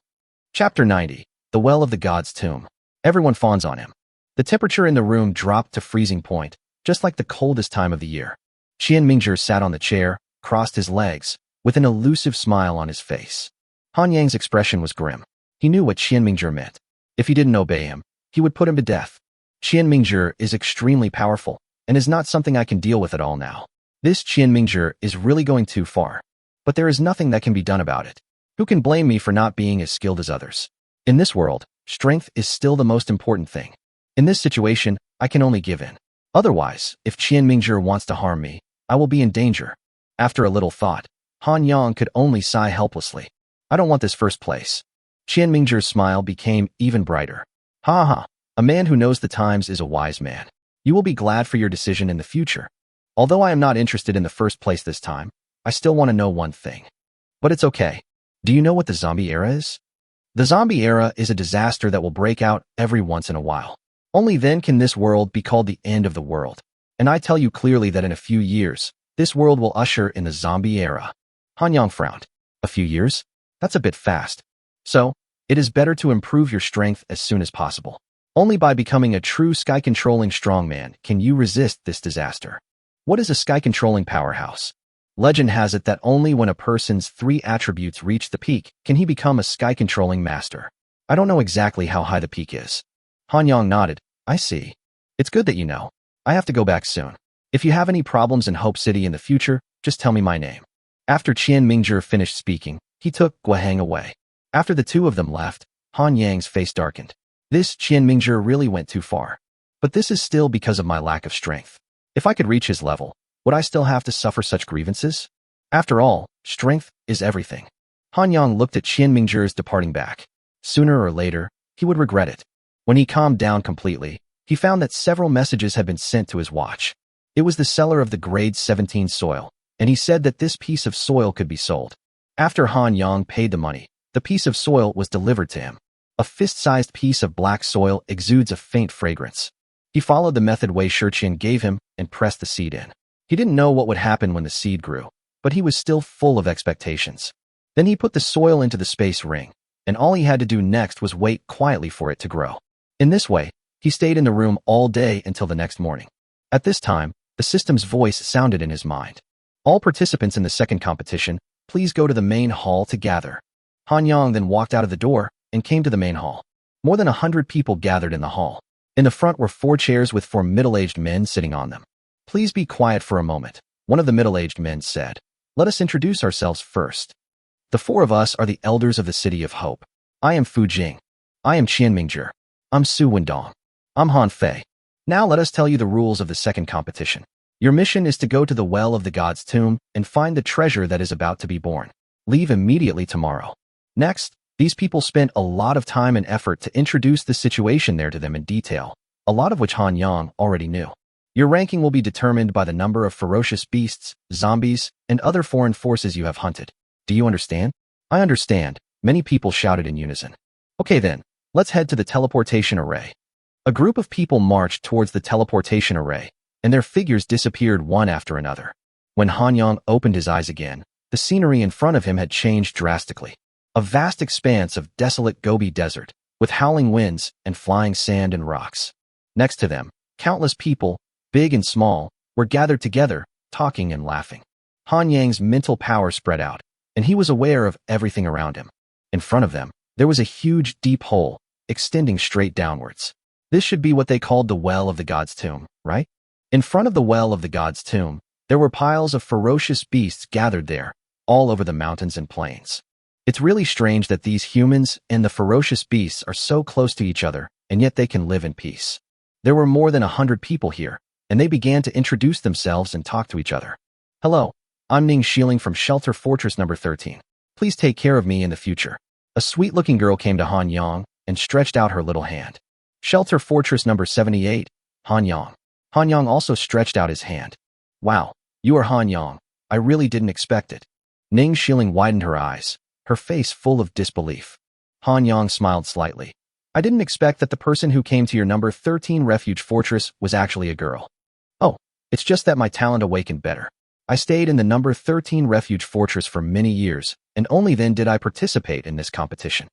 Chapter 90. The Well of the Gods Tomb. Everyone fawns on him. The temperature in the room dropped to freezing point, just like the coldest time of the year. Qian Mingzhi sat on the chair, crossed his legs, with an elusive smile on his face. Hanyang's expression was grim. He knew what Qian Mingzhi meant. If he didn't obey him, he would put him to death. Qian Mingzhi is extremely powerful and is not something I can deal with at all now. This Qian Mingzhi is really going too far. But there is nothing that can be done about it. Who can blame me for not being as skilled as others? In this world, strength is still the most important thing. In this situation, I can only give in. Otherwise, if Qian Mingzhi wants to harm me, I will be in danger. After a little thought, Han Yang could only sigh helplessly. I don't want this first place. Qian Mingzhi's smile became even brighter. Ha ha, a man who knows the times is a wise man. You will be glad for your decision in the future. Although I am not interested in the first place this time, I still want to know one thing. But it's okay. Do you know what the zombie era is? The zombie era is a disaster that will break out every once in a while. Only then can this world be called the end of the world. And I tell you clearly that in a few years, this world will usher in the zombie era. Han Yang frowned. A few years? That's a bit fast. So, it is better to improve your strength as soon as possible. Only by becoming a true sky-controlling strongman can you resist this disaster. What is a sky-controlling powerhouse? Legend has it that only when a person's 3 attributes reach the peak can he become a sky-controlling master. I don't know exactly how high the peak is. Han Yang nodded. I see. It's good that you know. I have to go back soon. If you have any problems in Hope City in the future, just tell me my name. After Qian Mingzhi finished speaking, he took Guohang away. After the two of them left, Han Yang's face darkened. This Qian Mingzhi really went too far. But this is still because of my lack of strength. If I could reach his level, would I still have to suffer such grievances? After all, strength is everything. Han Yang looked at Qian Mingzhi's departing back. Sooner or later, he would regret it. When he calmed down completely, he found that several messages had been sent to his watch. It was the seller of the grade 17 soil, and he said that this piece of soil could be sold. After Han Yang paid the money, the piece of soil was delivered to him. A fist-sized piece of black soil exudes a faint fragrance. He followed the method Wei Shiqian gave him and pressed the seed in. He didn't know what would happen when the seed grew, but he was still full of expectations. Then he put the soil into the space ring, and all he had to do next was wait quietly for it to grow. In this way, he stayed in the room all day until the next morning. At this time, the system's voice sounded in his mind. All participants in the second competition, please go to the main hall to gather. Han Yang then walked out of the door and came to the main hall. More than 100 people gathered in the hall. In the front were 4 chairs with 4 middle-aged men sitting on them. Please be quiet for a moment, one of the middle-aged men said. Let us introduce ourselves first. The 4 of us are the elders of the City of Hope. I am Fu Jing. I am Qian Mingzhi. I'm Su Wendong. I'm Han Fei. Now let us tell you the rules of the second competition. Your mission is to go to the well of the god's tomb and find the treasure that is about to be born. Leave immediately tomorrow. Next, these people spent a lot of time and effort to introduce the situation there to them in detail, a lot of which Han Yang already knew. Your ranking will be determined by the number of ferocious beasts, zombies, and other foreign forces you have hunted. Do you understand? I understand, many people shouted in unison. Okay then, let's head to the teleportation array. A group of people marched towards the teleportation array, and their figures disappeared one after another. When Han Yang opened his eyes again, the scenery in front of him had changed drastically. A vast expanse of desolate Gobi Desert, with howling winds and flying sand and rocks. Next to them, countless people, big and small, were gathered together, talking and laughing. Han Yang's mental power spread out, and he was aware of everything around him. In front of them, there was a huge, deep hole, extending straight downwards. This should be what they called the well of the god's tomb, right? In front of the well of the god's tomb, there were piles of ferocious beasts gathered there, all over the mountains and plains. It's really strange that these humans and the ferocious beasts are so close to each other, and yet they can live in peace. There were more than 100 people here, and they began to introduce themselves and talk to each other. Hello, I'm Ning Shieling from Shelter Fortress number 13. Please take care of me in the future. A sweet-looking girl came to Han Yang and stretched out her little hand. Shelter Fortress number 78, Han Yang. Han Yang also stretched out his hand. Wow, you are Han Yang. I really didn't expect it. Ning Shieling widened her eyes, her face full of disbelief. Han Yang smiled slightly. I didn't expect that the person who came to your number 13 refuge fortress was actually a girl. Oh, it's just that my talent awakened better. I stayed in the number 13 refuge fortress for many years, and only then did I participate in this competition.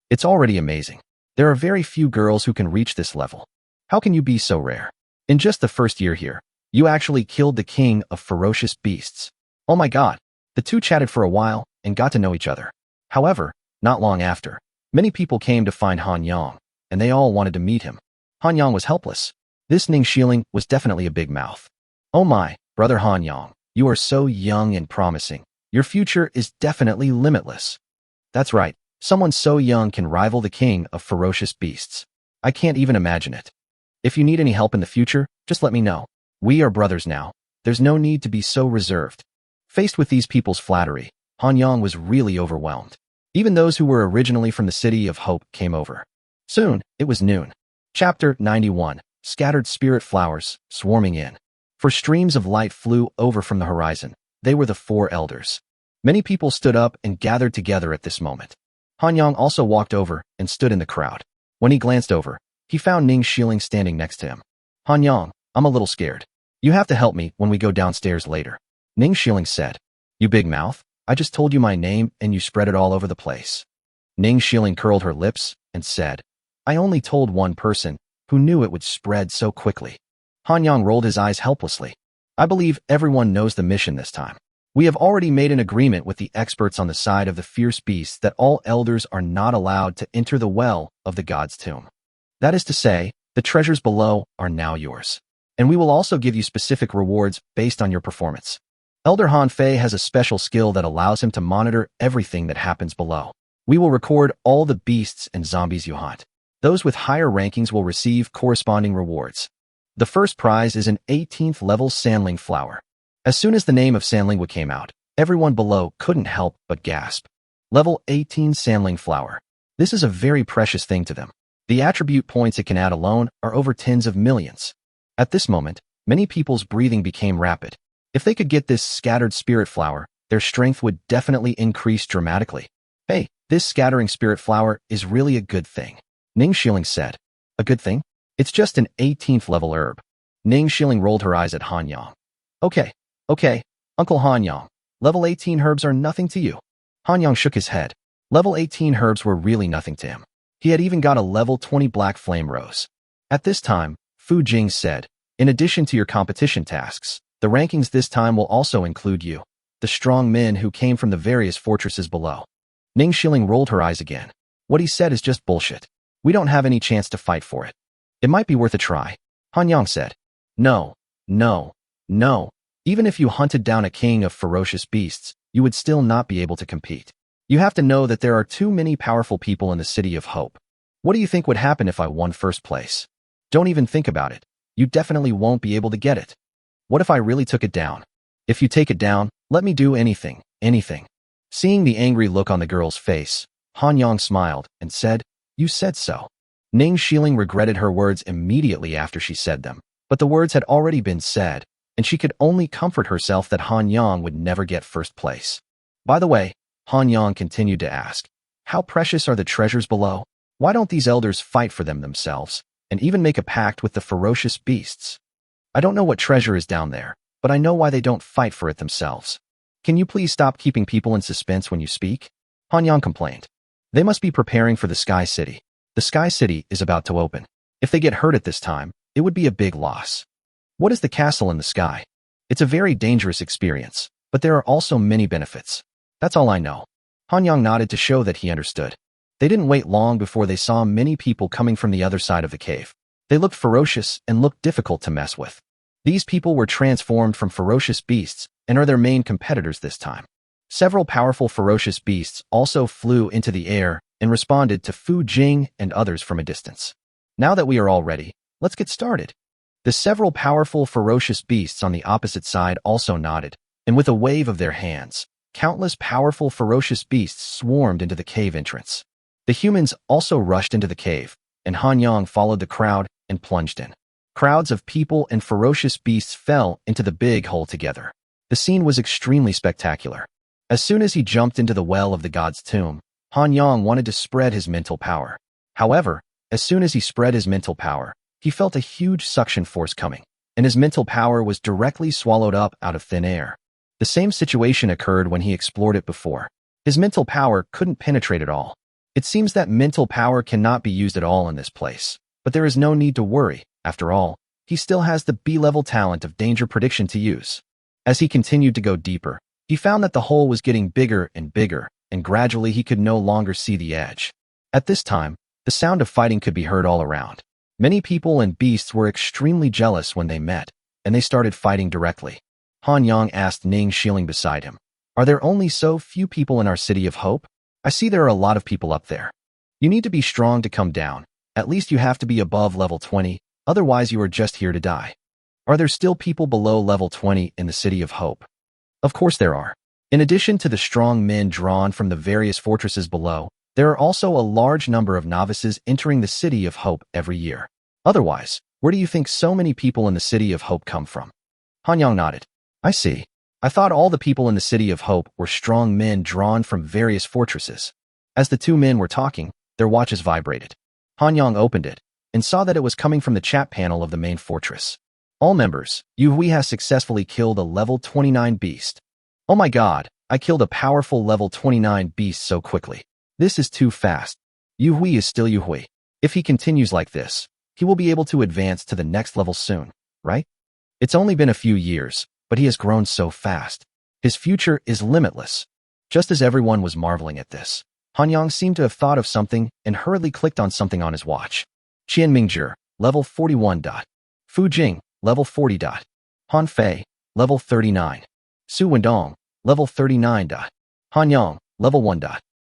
It's already amazing. There are very few girls who can reach this level. How can you be so rare? In just the first year here, you actually killed the king of ferocious beasts. Oh my god. The two chatted for a while and got to know each other. However, not long after, Many people came to find Han Yang, and they all wanted to meet him. Han Yang was helpless. This Ning Xiling was definitely a big mouth. Oh my, brother Han Yang, you are so young and promising. Your future is definitely limitless. That's right, someone so young can rival the king of ferocious beasts. I can't even imagine it. If you need any help in the future, just let me know. We are brothers now. There's no need to be so reserved. Faced with these people's flattery, Han Yang was really overwhelmed. Even those who were originally from the City of Hope came over. Soon, it was noon. Chapter 91. Scattered spirit flowers, swarming in. For streams of light flew over from the horizon. They were the four elders. Many people stood up and gathered together at this moment. Han Yang also walked over and stood in the crowd. When he glanced over, he found Ning Xiling standing next to him. Han Yang, I'm a little scared. You have to help me when we go downstairs later. Ning Xiling said. You big mouth, I just told you my name and you spread it all over the place. Ning Xiling curled her lips and said, I only told one person. Who knew it would spread so quickly? Han Yang rolled his eyes helplessly. I believe everyone knows the mission this time. We have already made an agreement with the experts on the side of the fierce beasts that all elders are not allowed to enter the well of the god's tomb. That is to say, the treasures below are now yours. And we will also give you specific rewards based on your performance. Elder Han Fei has a special skill that allows him to monitor everything that happens below. We will record all the beasts and zombies you hunt. Those with higher rankings will receive corresponding rewards. The first prize is an 18th level sandling flower. As soon as the name of Sandlingwood came out, everyone below couldn't help but gasp. Level 18 sandling flower. This is a very precious thing to them. The attribute points it can add alone are over tens of millions. At this moment, many people's breathing became rapid. If they could get this scattered spirit flower, their strength would definitely increase dramatically. Hey, this scattering spirit flower is really a good thing. Ning Xiling said. A good thing? It's just an 18th level herb. Ning Xiling rolled her eyes at Han Yang. Okay, Uncle Han Yang. Level 18 herbs are nothing to you. Han Yang shook his head. Level 18 herbs were really nothing to him. He had even got a level 20 black flame rose. At this time, Fu Jing said, in addition to your competition tasks, the rankings this time will also include you, the strong men who came from the various fortresses below. Ning Xiling rolled her eyes again. What he said is just bullshit. We don't have any chance to fight for it. It might be worth a try. Han Yang said. No. Even if you hunted down a king of ferocious beasts, you would still not be able to compete. You have to know that there are too many powerful people in the City of Hope. What do you think would happen if I won first place? Don't even think about it. You definitely won't be able to get it. What if I really took it down? If you take it down, let me do anything. Seeing the angry look on the girl's face, Han Yang smiled and said, You said so. Ning Xiling regretted her words immediately after she said them, but the words had already been said, and she could only comfort herself that Han Yang would never get first place. By the way, Han Yang continued to ask, how precious are the treasures below? Why don't these elders fight for them themselves, and even make a pact with the ferocious beasts? I don't know what treasure is down there, but I know why they don't fight for it themselves. Can you please stop keeping people in suspense when you speak? Han Yang complained. They must be preparing for the Sky City. The Sky City is about to open. If they get hurt at this time, it would be a big loss. What is the castle in the sky? It's a very dangerous experience, but there are also many benefits. That's all I know. Han Yang nodded to show that he understood. They didn't wait long before they saw many people coming from the other side of the cave. They looked ferocious and looked difficult to mess with. These people were transformed from ferocious beasts and are their main competitors this time. Several powerful ferocious beasts also flew into the air and responded to Fu Jing and others from a distance. Now that we are all ready, let's get started. The several powerful ferocious beasts on the opposite side also nodded, and with a wave of their hands, countless powerful ferocious beasts swarmed into the cave entrance. The humans also rushed into the cave, and Han Yang followed the crowd and plunged in. Crowds of people and ferocious beasts fell into the big hole together. The scene was extremely spectacular. As soon as he jumped into the well of the god's tomb, Han Yang wanted to spread his mental power. However, as soon as he spread his mental power, he felt a huge suction force coming, and his mental power was directly swallowed up out of thin air. The same situation occurred when he explored it before. His mental power couldn't penetrate at all. It seems that mental power cannot be used at all in this place, but there is no need to worry. After all, he still has the B-level talent of danger prediction to use. As he continued to go deeper, he found that the hole was getting bigger, and gradually he could no longer see the edge. At this time, the sound of fighting could be heard all around. Many people and beasts were extremely jealous when they met, and they started fighting directly. Han Yang asked Ning Shilling beside him, "Are there only so few people in our city of hope? I see there are a lot of people up there. You need to be strong to come down. At least you have to be above level 20, otherwise you are just here to die. Are there still people below level 20 in the city of hope?" Of course there are. In addition to the strong men drawn from the various fortresses below, there are also a large number of novices entering the City of Hope every year. Otherwise, where do you think so many people in the City of Hope come from? Han Yang nodded. I see. I thought all the people in the City of Hope were strong men drawn from various fortresses. As the two men were talking, their watches vibrated. Han Yang opened it and saw that it was coming from the chat panel of the main fortress. All members, Yu Hui has successfully killed a level 29 beast. Oh my god, I killed a powerful level 29 beast so quickly. This is too fast. Yu Hui is still Yu Hui. If he continues like this, he will be able to advance to the next level soon, right? It's only been a few years, but he has grown so fast. His future is limitless. Just as everyone was marveling at this, Han Yang seemed to have thought of something and hurriedly clicked on something on his watch. Qian Mingzhi, level 41. Fu Jing, level 40. Han Fei, level 39. Su Wendong, level 39. Han Yang, level 1.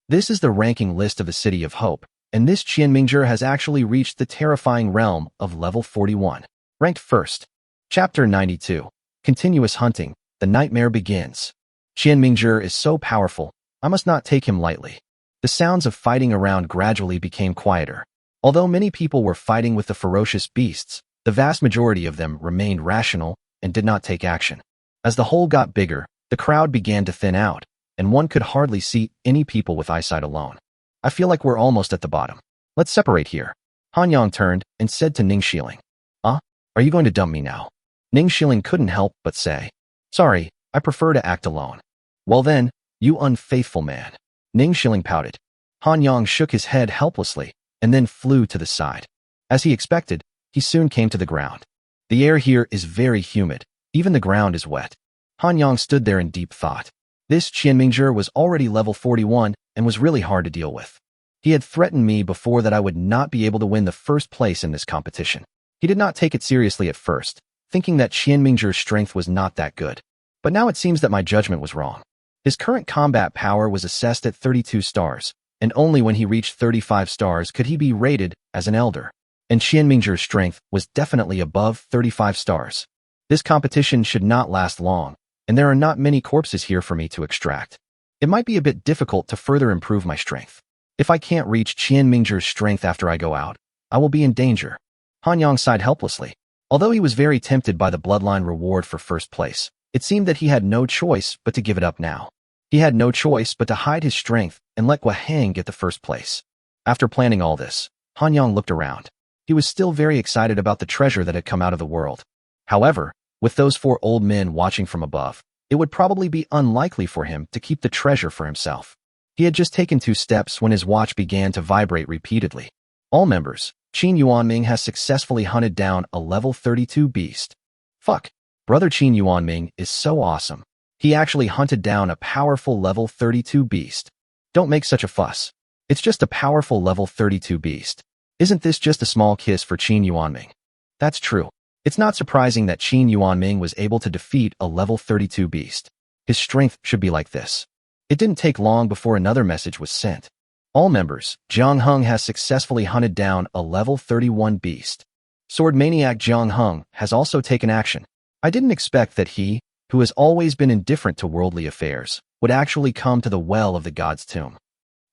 This is the ranking list of the City of Hope, and this Qian Mingzhi has actually reached the terrifying realm of level 41. Ranked first. Chapter 92. Continuous Hunting. The Nightmare Begins. Qian Mingzhi is so powerful, I must not take him lightly. The sounds of fighting around gradually became quieter. Although many people were fighting with the ferocious beasts, the vast majority of them remained rational and did not take action. As the hole got bigger, the crowd began to thin out, and one could hardly see any people with eyesight alone. I feel like we're almost at the bottom. Let's separate here. Han Yang turned and said to Ning Shilling, Are you going to dump me now? Ning Shilling couldn't help but say, Sorry, I prefer to act alone. Well then, you unfaithful man. Ning Shilling pouted. Han Yang shook his head helplessly and then flew to the side. As he expected, he soon came to the ground. The air here is very humid. Even the ground is wet. Han Yang stood there in deep thought. This Qian Mingzhi was already level 41 and was really hard to deal with. He had threatened me before that I would not be able to win the first place in this competition. He did not take it seriously at first, thinking that Qian Mingzhi's strength was not that good. But now it seems that my judgment was wrong. His current combat power was assessed at 32 stars, and only when he reached 35 stars could he be rated as an elder. And Qian Mingzhi's strength was definitely above 35 stars. This competition should not last long, and there are not many corpses here for me to extract. It might be a bit difficult to further improve my strength. If I can't reach Qian Mingzhi's strength after I go out, I will be in danger. Han Yang sighed helplessly. Although he was very tempted by the bloodline reward for first place, it seemed that he had no choice but to give it up now. He had no choice but to hide his strength and let Gua Hang get the first place. After planning all this, Han Yang looked around. He was still very excited about the treasure that had come out of the world. However, with those 4 old men watching from above, it would probably be unlikely for him to keep the treasure for himself. He had just taken 2 steps when his watch began to vibrate repeatedly. All members, Qin Yuanming has successfully hunted down a level 32 beast. Fuck, brother Qin Yuanming is so awesome. He actually hunted down a powerful level 32 beast. Don't make such a fuss. It's just a powerful level 32 beast. Isn't this just a small kiss for Qin Yuanming? That's true. It's not surprising that Qin Yuanming was able to defeat a level 32 beast. His strength should be like this. It didn't take long before another message was sent. All members, Jiang Heng has successfully hunted down a level 31 beast. Sword Maniac Jiang Heng has also taken action. I didn't expect that he, who has always been indifferent to worldly affairs, would actually come to the well of the god's tomb.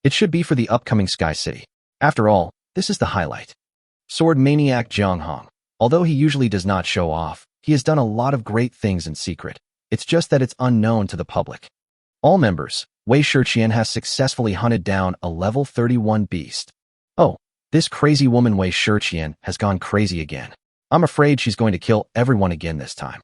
It should be for the upcoming Sky City. After all, this is the highlight. Sword Maniac Jiang Heng. Although he usually does not show off, he has done a lot of great things in secret. It's just that it's unknown to the public. All members, Wei Shiqian has successfully hunted down a level 31 beast. Oh, this crazy woman Wei Shiqian has gone crazy again. I'm afraid she's going to kill everyone again this time.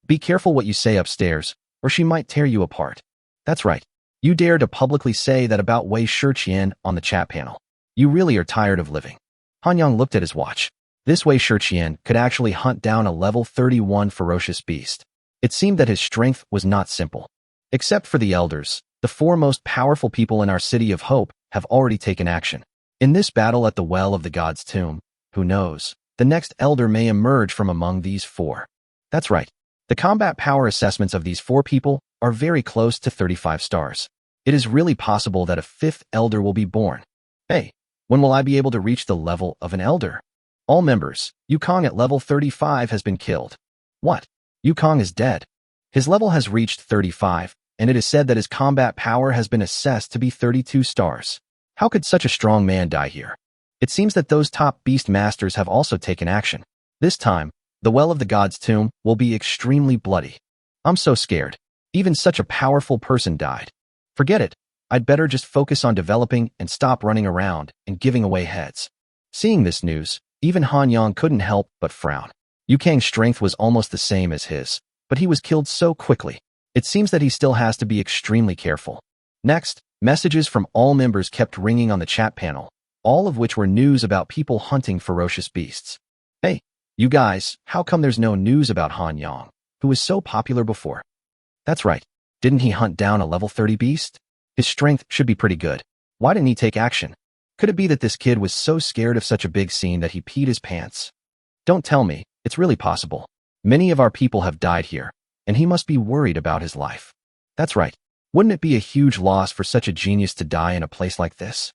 Be careful what you say upstairs, or she might tear you apart. That's right. You dare to publicly say that about Wei Shiqian on the chat panel. You really are tired of living. Han Yang looked at his watch. This Wei Shiqian could actually hunt down a level 31 ferocious beast. It seemed that his strength was not simple. Except for the elders, the 4 most powerful people in our City of Hope have already taken action. In this battle at the well of the god's tomb, who knows, the next elder may emerge from among these four. That's right. The combat power assessments of these four people are very close to 35 stars. It is really possible that a fifth elder will be born. Hey, when will I be able to reach the level of an elder? All members, Yukong at level 35 has been killed. What? Yukong is dead. His level has reached 35, and it is said that his combat power has been assessed to be 32 stars. How could such a strong man die here? It seems that those top beast masters have also taken action. This time, the well of the god's tomb will be extremely bloody. I'm so scared. Even such a powerful person died. Forget it. I'd better just focus on developing and stop running around and giving away heads. Seeing this news, even Han Yang couldn't help but frown. Yukang's strength was almost the same as his, but he was killed so quickly. It seems that he still has to be extremely careful. Next, messages from all members kept ringing on the chat panel, all of which were news about people hunting ferocious beasts. Hey, you guys, how come there's no news about Han Yang, who was so popular before? That's right. Didn't he hunt down a level 30 beast? His strength should be pretty good. Why didn't he take action? Could it be that this kid was so scared of such a big scene that he peed his pants? Don't tell me, it's really possible. Many of our people have died here, and he must be worried about his life. That's right. Wouldn't it be a huge loss for such a genius to die in a place like this?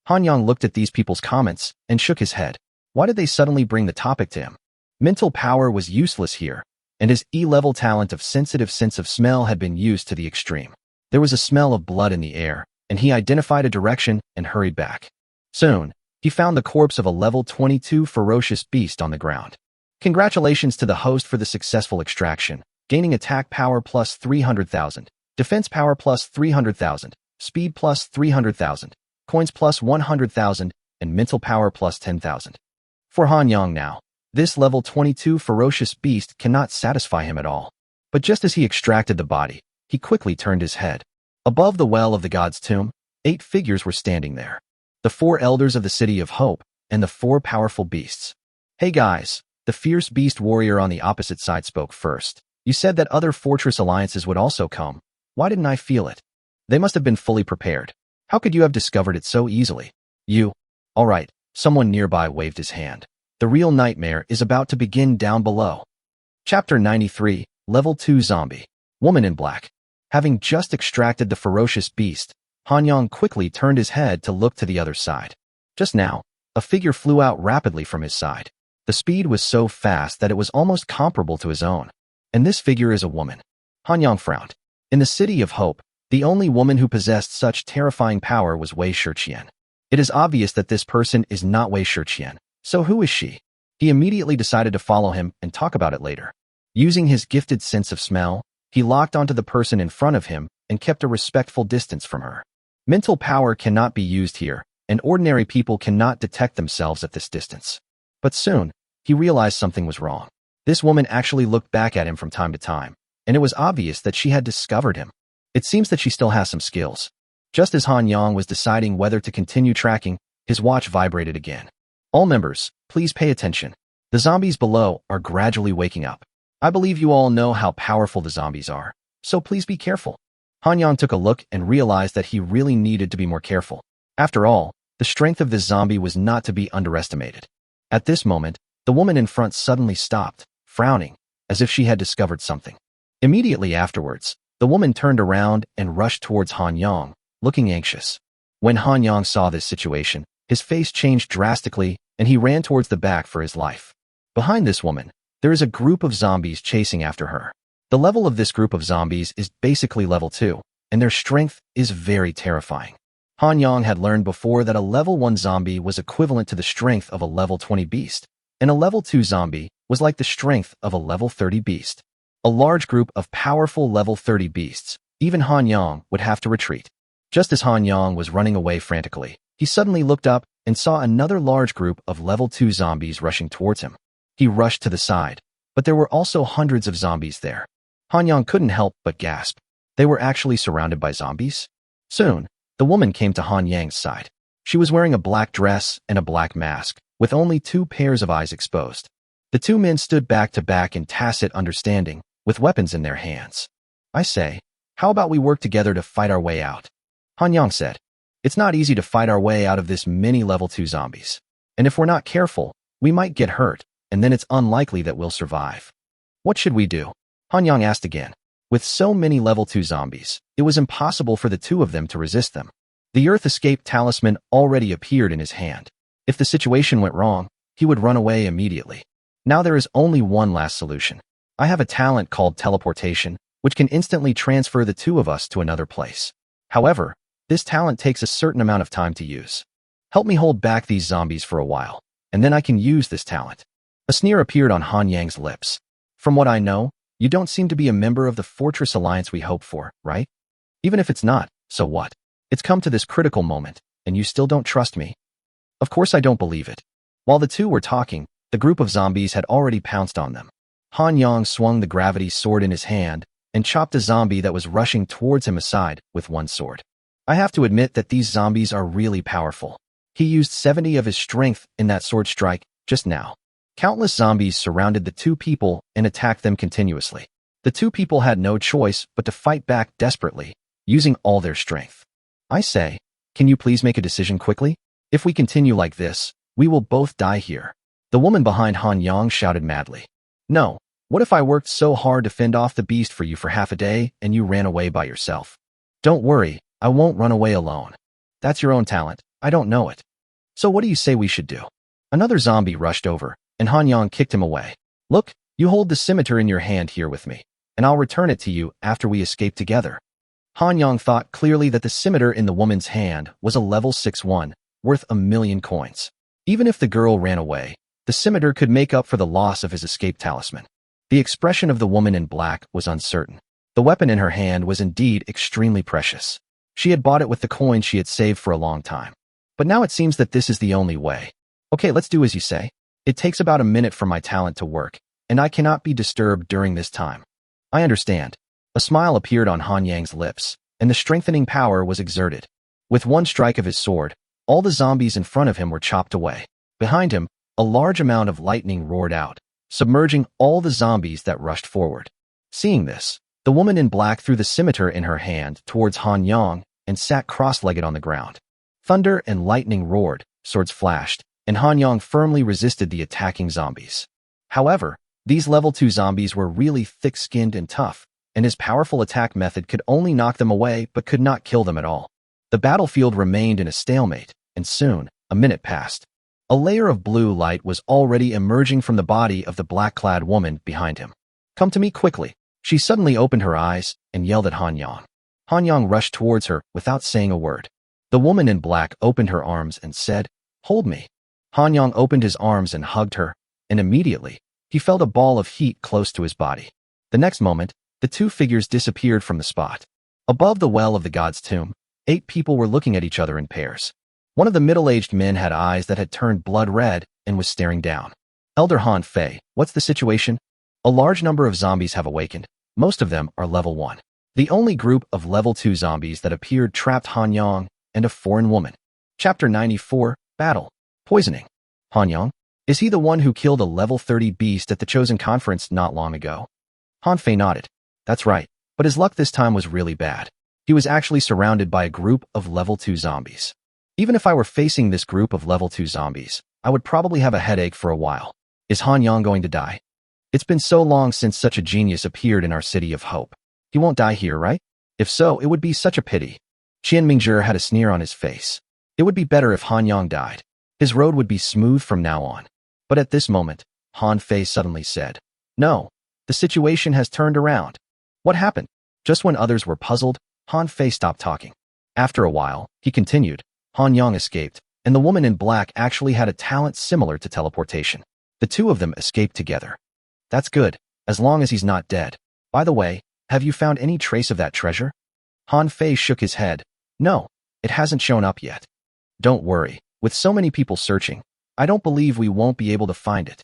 Han Yang looked at these people's comments and shook his head. Why did they suddenly bring the topic to him? Mental power was useless here, and his E-level talent of sensitive sense of smell had been used to the extreme. There was a smell of blood in the air, and he identified a direction and hurried back. Soon, he found the corpse of a level 22 ferocious beast on the ground. Congratulations to the host for the successful extraction, gaining attack power plus 300,000, defense power plus 300,000, speed plus 300,000, coins plus 100,000, and mental power plus 10,000. For Han Yang now, this level 22 ferocious beast cannot satisfy him at all. But just as he extracted the body, he quickly turned his head. Above the well of the god's tomb, 8 figures were standing there. The 4 elders of the City of Hope and the 4 powerful beasts. Hey guys, the fierce beast warrior on the opposite side spoke first. You said that other fortress alliances would also come. Why didn't I feel it? They must have been fully prepared. How could you have discovered it so easily? You. All right, someone nearby waved his hand. The real nightmare is about to begin down below. Chapter 93, Level 2 Zombie. Woman in Black. Having just extracted the ferocious beast, Han Yang quickly turned his head to look to the other side. Just now, a figure flew out rapidly from his side. The speed was so fast that it was almost comparable to his own. And this figure is a woman. Han Yang frowned. In the City of Hope, the only woman who possessed such terrifying power was Wei Shiqian. It is obvious that this person is not Wei Shiqian. So who is she? He immediately decided to follow him and talk about it later. Using his gifted sense of smell, he locked onto the person in front of him and kept a respectful distance from her. Mental power cannot be used here, and ordinary people cannot detect themselves at this distance. But soon, he realized something was wrong. This woman actually looked back at him from time to time, and it was obvious that she had discovered him. It seems that she still has some skills. Just as Han Yang was deciding whether to continue tracking, his watch vibrated again. All members, please pay attention. The zombies below are gradually waking up. I believe you all know how powerful the zombies are, so please be careful. Han Yang took a look and realized that he really needed to be more careful. After all, the strength of this zombie was not to be underestimated. At this moment, the woman in front suddenly stopped, frowning, as if she had discovered something. Immediately afterwards, the woman turned around and rushed towards Han Yang, looking anxious. When Han Yang saw this situation, his face changed drastically, and he ran towards the back for his life. Behind this woman, there is a group of zombies chasing after her. The level of this group of zombies is basically level 2, and their strength is very terrifying. Han Yang had learned before that a level 1 zombie was equivalent to the strength of a level 20 beast, and a level 2 zombie was like the strength of a level 30 beast. A large group of powerful level 30 beasts, even Han Yang would have to retreat. Just as Han Yang was running away frantically, he suddenly looked up and saw another large group of level 2 zombies rushing towards him. He rushed to the side, but there were also hundreds of zombies there. Han Yang couldn't help but gasp. They were actually surrounded by zombies? Soon, the woman came to Han Yang's side. She was wearing a black dress and a black mask, with only 2 pairs of eyes exposed. The 2 men stood back to back in tacit understanding, with weapons in their hands. I say, how about we work together to fight our way out? Han Yang said. It's not easy to fight our way out of this many level 2 zombies. And if we're not careful, we might get hurt, and then it's unlikely that we'll survive. What should we do? Han Yang asked again. With so many level 2 zombies, it was impossible for the two of them to resist them. The Earth Escape Talisman already appeared in his hand. If the situation went wrong, he would run away immediately. Now there is only one last solution. I have a talent called teleportation, which can instantly transfer the two of us to another place. However, this talent takes a certain amount of time to use. Help me hold back these zombies for a while, and then I can use this talent. A sneer appeared on Han Yang's lips. From what I know, you don't seem to be a member of the Fortress Alliance we hoped for, right? Even if it's not, so what? It's come to this critical moment, and you still don't trust me? Of course I don't believe it. While the two were talking, the group of zombies had already pounced on them. Han Yang swung the gravity sword in his hand and chopped a zombie that was rushing towards him aside with one sword. I have to admit that these zombies are really powerful. He used 70 of his strength in that sword strike just now. Countless zombies surrounded the two people and attacked them continuously. The two people had no choice but to fight back desperately, using all their strength. I say, can you please make a decision quickly? If we continue like this, we will both die here. The woman behind Han Yang shouted madly. No, what if I worked so hard to fend off the beast for you for half a day and you ran away by yourself? Don't worry, I won't run away alone. That's your own talent, I don't know it. So what do you say we should do? Another zombie rushed over, and Han Yang kicked him away. Look, you hold the scimitar in your hand here with me, and I'll return it to you after we escape together. Han Yang thought clearly that the scimitar in the woman's hand was a level 6-1, worth 1,000,000 coins. Even if the girl ran away, the scimitar could make up for the loss of his escape talisman. The expression of the woman in black was uncertain. The weapon in her hand was indeed extremely precious. She had bought it with the coin she had saved for a long time. But now it seems that this is the only way. Okay, let's do as you say. It takes about a minute for my talent to work, and I cannot be disturbed during this time. I understand. A smile appeared on Han Yang's lips, and the strengthening power was exerted. With one strike of his sword, all the zombies in front of him were chopped away. Behind him, a large amount of lightning roared out, submerging all the zombies that rushed forward. Seeing this, the woman in black threw the scimitar in her hand towards Han Yang and sat cross-legged on the ground. Thunder and lightning roared, swords flashed, and Han Yang firmly resisted the attacking zombies. However, these level 2 zombies were really thick-skinned and tough, and his powerful attack method could only knock them away but could not kill them at all. The battlefield remained in a stalemate, and soon, a minute passed. A layer of blue light was already emerging from the body of the black-clad woman behind him. Come to me quickly. She suddenly opened her eyes and yelled at Han Yang. Han Yang rushed towards her without saying a word. The woman in black opened her arms and said, "Hold me." Han Yang opened his arms and hugged her, and immediately, he felt a ball of heat close to his body. The next moment, the two figures disappeared from the spot. Above the well of the god's tomb, 8 people were looking at each other in pairs. One of the middle-aged men had eyes that had turned blood red and was staring down. Elder Han Fei, what's the situation? A large number of zombies have awakened. Most of them are level 1. The only group of level 2 zombies that appeared trapped Han Yang and a foreign woman. Chapter 94, Battle. Poisoning. Han Yang? Is he the one who killed a level 30 beast at the Chosen Conference not long ago? Han Fei nodded. That's right, but his luck this time was really bad. He was actually surrounded by a group of level 2 zombies. Even if I were facing this group of level 2 zombies, I would probably have a headache for a while. Is Han Yang going to die? It's been so long since such a genius appeared in our city of hope. He won't die here, right? If so, it would be such a pity. Qian Mingzhi had a sneer on his face. It would be better if Han Yang died. His road would be smooth from now on. But at this moment, Han Fei suddenly said, "No, the situation has turned around." What happened? Just when others were puzzled, Han Fei stopped talking. After a while, he continued, Han Yang escaped, and the woman in black actually had a talent similar to teleportation. The two of them escaped together. That's good, as long as he's not dead. By the way, have you found any trace of that treasure? Han Fei shook his head. No, it hasn't shown up yet. Don't worry, with so many people searching, I don't believe we won't be able to find it.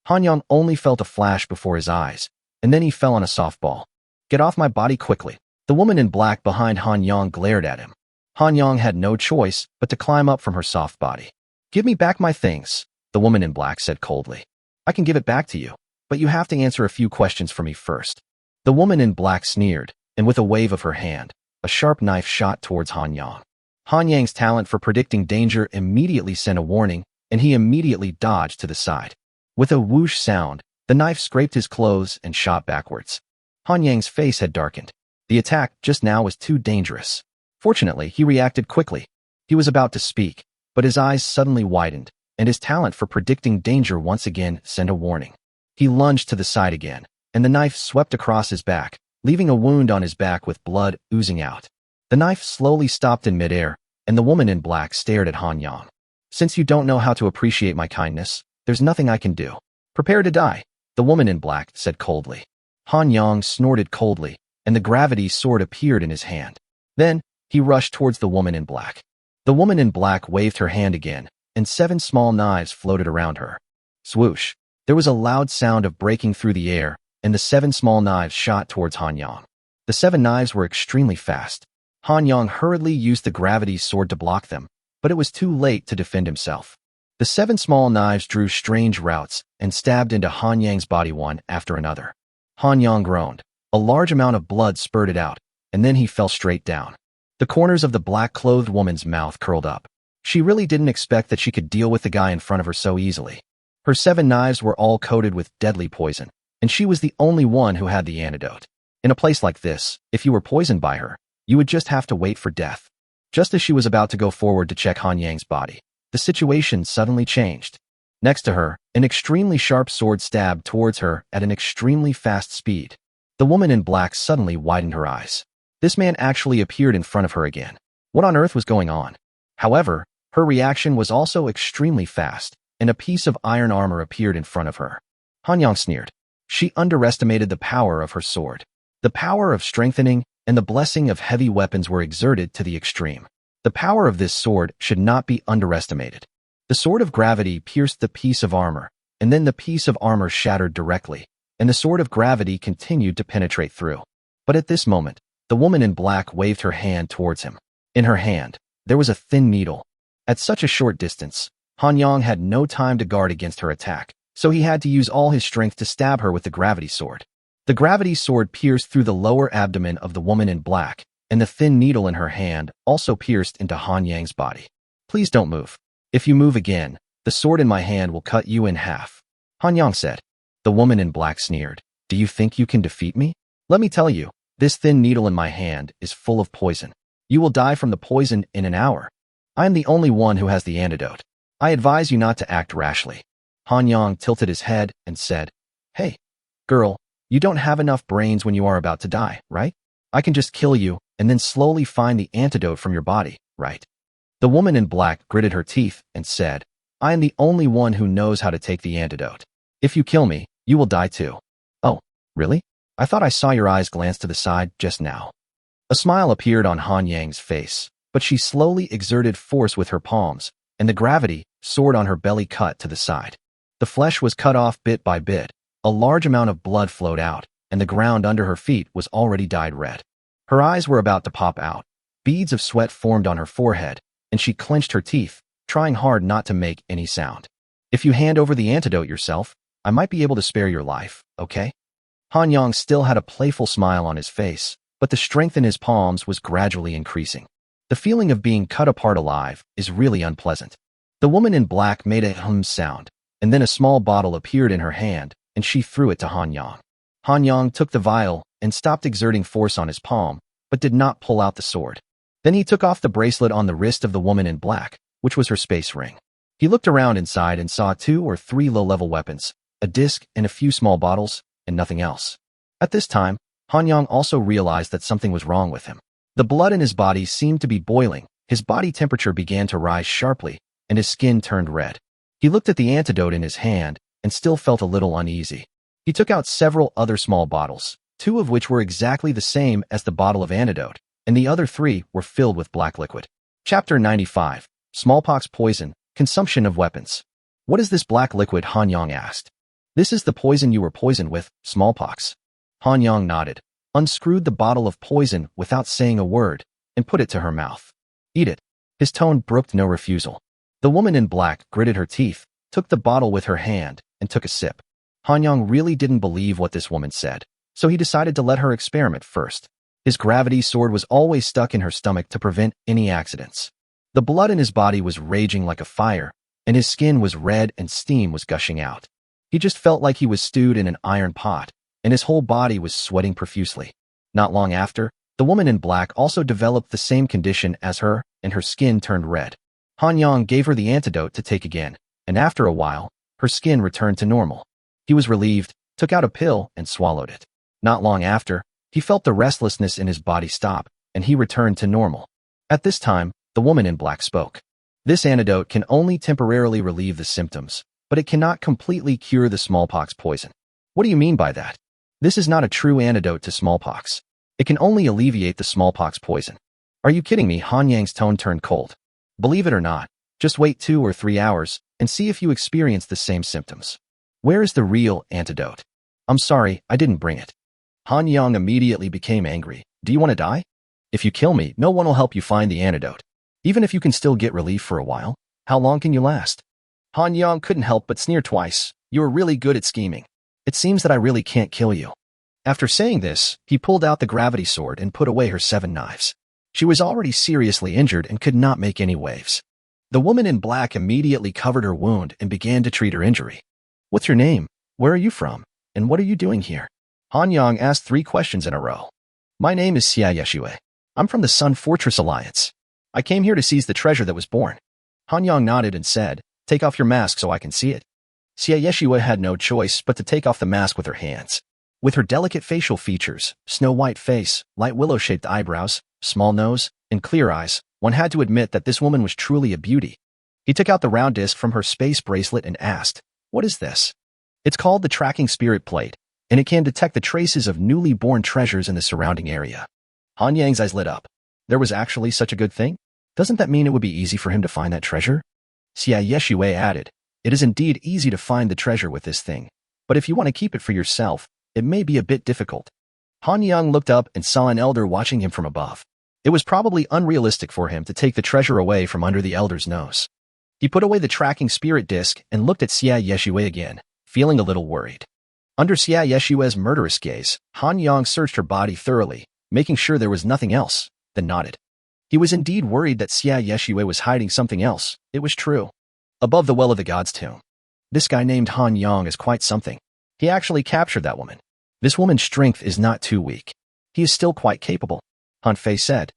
Han Yang only felt a flash before his eyes, and then he fell on a softball. Get off my body quickly. The woman in black behind Han Yang glared at him. Han Yang had no choice but to climb up from her soft body. Give me back my things, the woman in black said coldly. I can give it back to you, but you have to answer a few questions for me first. The woman in black sneered, and with a wave of her hand, a sharp knife shot towards Han Yang. Han Yang's talent for predicting danger immediately sent a warning, and he immediately dodged to the side. With a whoosh sound, the knife scraped his clothes and shot backwards. Han Yang's face had darkened. The attack just now was too dangerous. Fortunately, he reacted quickly. He was about to speak, but his eyes suddenly widened, and his talent for predicting danger once again sent a warning. He lunged to the side again, and the knife swept across his back, leaving a wound on his back with blood oozing out. The knife slowly stopped in midair, and the woman in black stared at Han Yang. "Since you don't know how to appreciate my kindness, there's nothing I can do. Prepare to die," the woman in black said coldly. Han Yang snorted coldly, and the gravity sword appeared in his hand. Then, he rushed towards the woman in black. The woman in black waved her hand again, and 7 small knives floated around her. Swoosh! There was a loud sound of breaking through the air, and the 7 small knives shot towards Han Yang. The 7 knives were extremely fast. Han Yang hurriedly used the gravity sword to block them, but it was too late to defend himself. The 7 small knives drew strange routes and stabbed into Han Yang's body one after another. Han Yang groaned. A large amount of blood spurted out, and then he fell straight down. The corners of the black-clothed woman's mouth curled up. She really didn't expect that she could deal with the guy in front of her so easily. Her 7 knives were all coated with deadly poison, and she was the only one who had the antidote. In a place like this, if you were poisoned by her, you would just have to wait for death. Just as she was about to go forward to check Han Yang's body, the situation suddenly changed. Next to her, an extremely sharp sword stabbed towards her at an extremely fast speed. The woman in black suddenly widened her eyes. This man actually appeared in front of her again. What on earth was going on? However, her reaction was also extremely fast, and a piece of iron armor appeared in front of her. Han Yang sneered. She underestimated the power of her sword. The power of strengthening and the blessing of heavy weapons were exerted to the extreme. The power of this sword should not be underestimated. The sword of gravity pierced the piece of armor, and then the piece of armor shattered directly, and the sword of gravity continued to penetrate through. But at this moment, the woman in black waved her hand towards him. In her hand, there was a thin needle. At such a short distance, Han Yang had no time to guard against her attack, so he had to use all his strength to stab her with the gravity sword. The gravity sword pierced through the lower abdomen of the woman in black, and the thin needle in her hand also pierced into Han Yang's body. "Please don't move. If you move again, the sword in my hand will cut you in half," Han Yang said. The woman in black sneered. "Do you think you can defeat me? Let me tell you, this thin needle in my hand is full of poison. You will die from the poison in an hour. I am the only one who has the antidote. I advise you not to act rashly." Han Yang tilted his head and said, "Hey, girl, you don't have enough brains when you are about to die, right? I can just kill you and then slowly find the antidote from your body, right?" The woman in black gritted her teeth and said, "I am the only one who knows how to take the antidote. If you kill me, you will die too." "Oh, really? I thought I saw your eyes glance to the side just now." A smile appeared on Han Yang's face, but she slowly exerted force with her palms, and the gravity sword on her belly cut to the side. The flesh was cut off bit by bit, a large amount of blood flowed out, and the ground under her feet was already dyed red. Her eyes were about to pop out. Beads of sweat formed on her forehead, and she clenched her teeth, trying hard not to make any sound. "If you hand over the antidote yourself, I might be able to spare your life, okay?" Han Yang still had a playful smile on his face, but the strength in his palms was gradually increasing. The feeling of being cut apart alive is really unpleasant. The woman in black made a hum sound, and then a small bottle appeared in her hand, and she threw it to Han Yang. Han Yang took the vial and stopped exerting force on his palm, but did not pull out the sword. Then he took off the bracelet on the wrist of the woman in black, which was her space ring. He looked around inside and saw 2 or 3 low-level weapons, a disc and a few small bottles, and nothing else. At this time, Han Yang also realized that something was wrong with him. The blood in his body seemed to be boiling, his body temperature began to rise sharply, and his skin turned red. He looked at the antidote in his hand and still felt a little uneasy. He took out several other small bottles, 2 of which were exactly the same as the bottle of antidote, and the other 3 were filled with black liquid. Chapter 95. Smallpox Poison, Consumption of Weapons. "What is this black liquid?" Han Yang asked. "This is the poison you were poisoned with, smallpox." Han Yang nodded, unscrewed the bottle of poison without saying a word, and put it to her mouth. "Eat it." His tone brooked no refusal. The woman in black gritted her teeth, took the bottle with her hand, and took a sip. Han Yang really didn't believe what this woman said, so he decided to let her experiment first. His gravity sword was always stuck in her stomach to prevent any accidents. The blood in his body was raging like a fire, and his skin was red and steam was gushing out. He just felt like he was stewed in an iron pot, and his whole body was sweating profusely. Not long after, the woman in black also developed the same condition as her, and her skin turned red. Han Yang gave her the antidote to take again, and after a while, her skin returned to normal. He was relieved, took out a pill, and swallowed it. Not long after, he felt the restlessness in his body stop, and he returned to normal. At this time, the woman in black spoke. This antidote can only temporarily relieve the symptoms, but it cannot completely cure the smallpox poison. What do you mean by that? This is not a true antidote to smallpox. It can only alleviate the smallpox poison. Are you kidding me? Han Yang's tone turned cold. Believe it or not, just wait 2 or 3 hours and see if you experience the same symptoms. Where is the real antidote? I'm sorry, I didn't bring it. Han Yang immediately became angry. Do you want to die? If you kill me, no one will help you find the antidote. Even if you can still get relief for a while, how long can you last? Han Yang couldn't help but sneer twice. You are really good at scheming. It seems that I really can't kill you. After saying this, he pulled out the gravity sword and put away her 7 knives. She was already seriously injured and could not make any waves. The woman in black immediately covered her wound and began to treat her injury. What's your name? Where are you from? And what are you doing here? Han Yang asked 3 questions in a row. My name is Xia Yeshue. I'm from the Sun Fortress Alliance. I came here to seize the treasure that was born. Han Yang nodded and said, take off your mask so I can see it. Xia Yeshue had no choice but to take off the mask with her hands. With her delicate facial features, snow-white face, light willow-shaped eyebrows, small nose, and clear eyes, one had to admit that this woman was truly a beauty. He took out the round disc from her space bracelet and asked, what is this? It's called the tracking spirit plate, and it can detect the traces of newly born treasures in the surrounding area. Han Yang's eyes lit up. There was actually such a good thing? Doesn't that mean it would be easy for him to find that treasure? Xia Yeshue added, it is indeed easy to find the treasure with this thing, but if you want to keep it for yourself, it may be a bit difficult. Han Yang looked up and saw an elder watching him from above. It was probably unrealistic for him to take the treasure away from under the elder's nose. He put away the tracking spirit disc and looked at Xia Yeshue again, feeling a little worried. Under Xia Yeshue's murderous gaze, Han Yang searched her body thoroughly, making sure there was nothing else, then nodded. He was indeed worried that Xia Yeshue was hiding something else. It was true. Above the well of the god's tomb. This guy named Han Yang is quite something. He actually captured that woman. This woman's strength is not too weak. He is still quite capable. Han Fei said.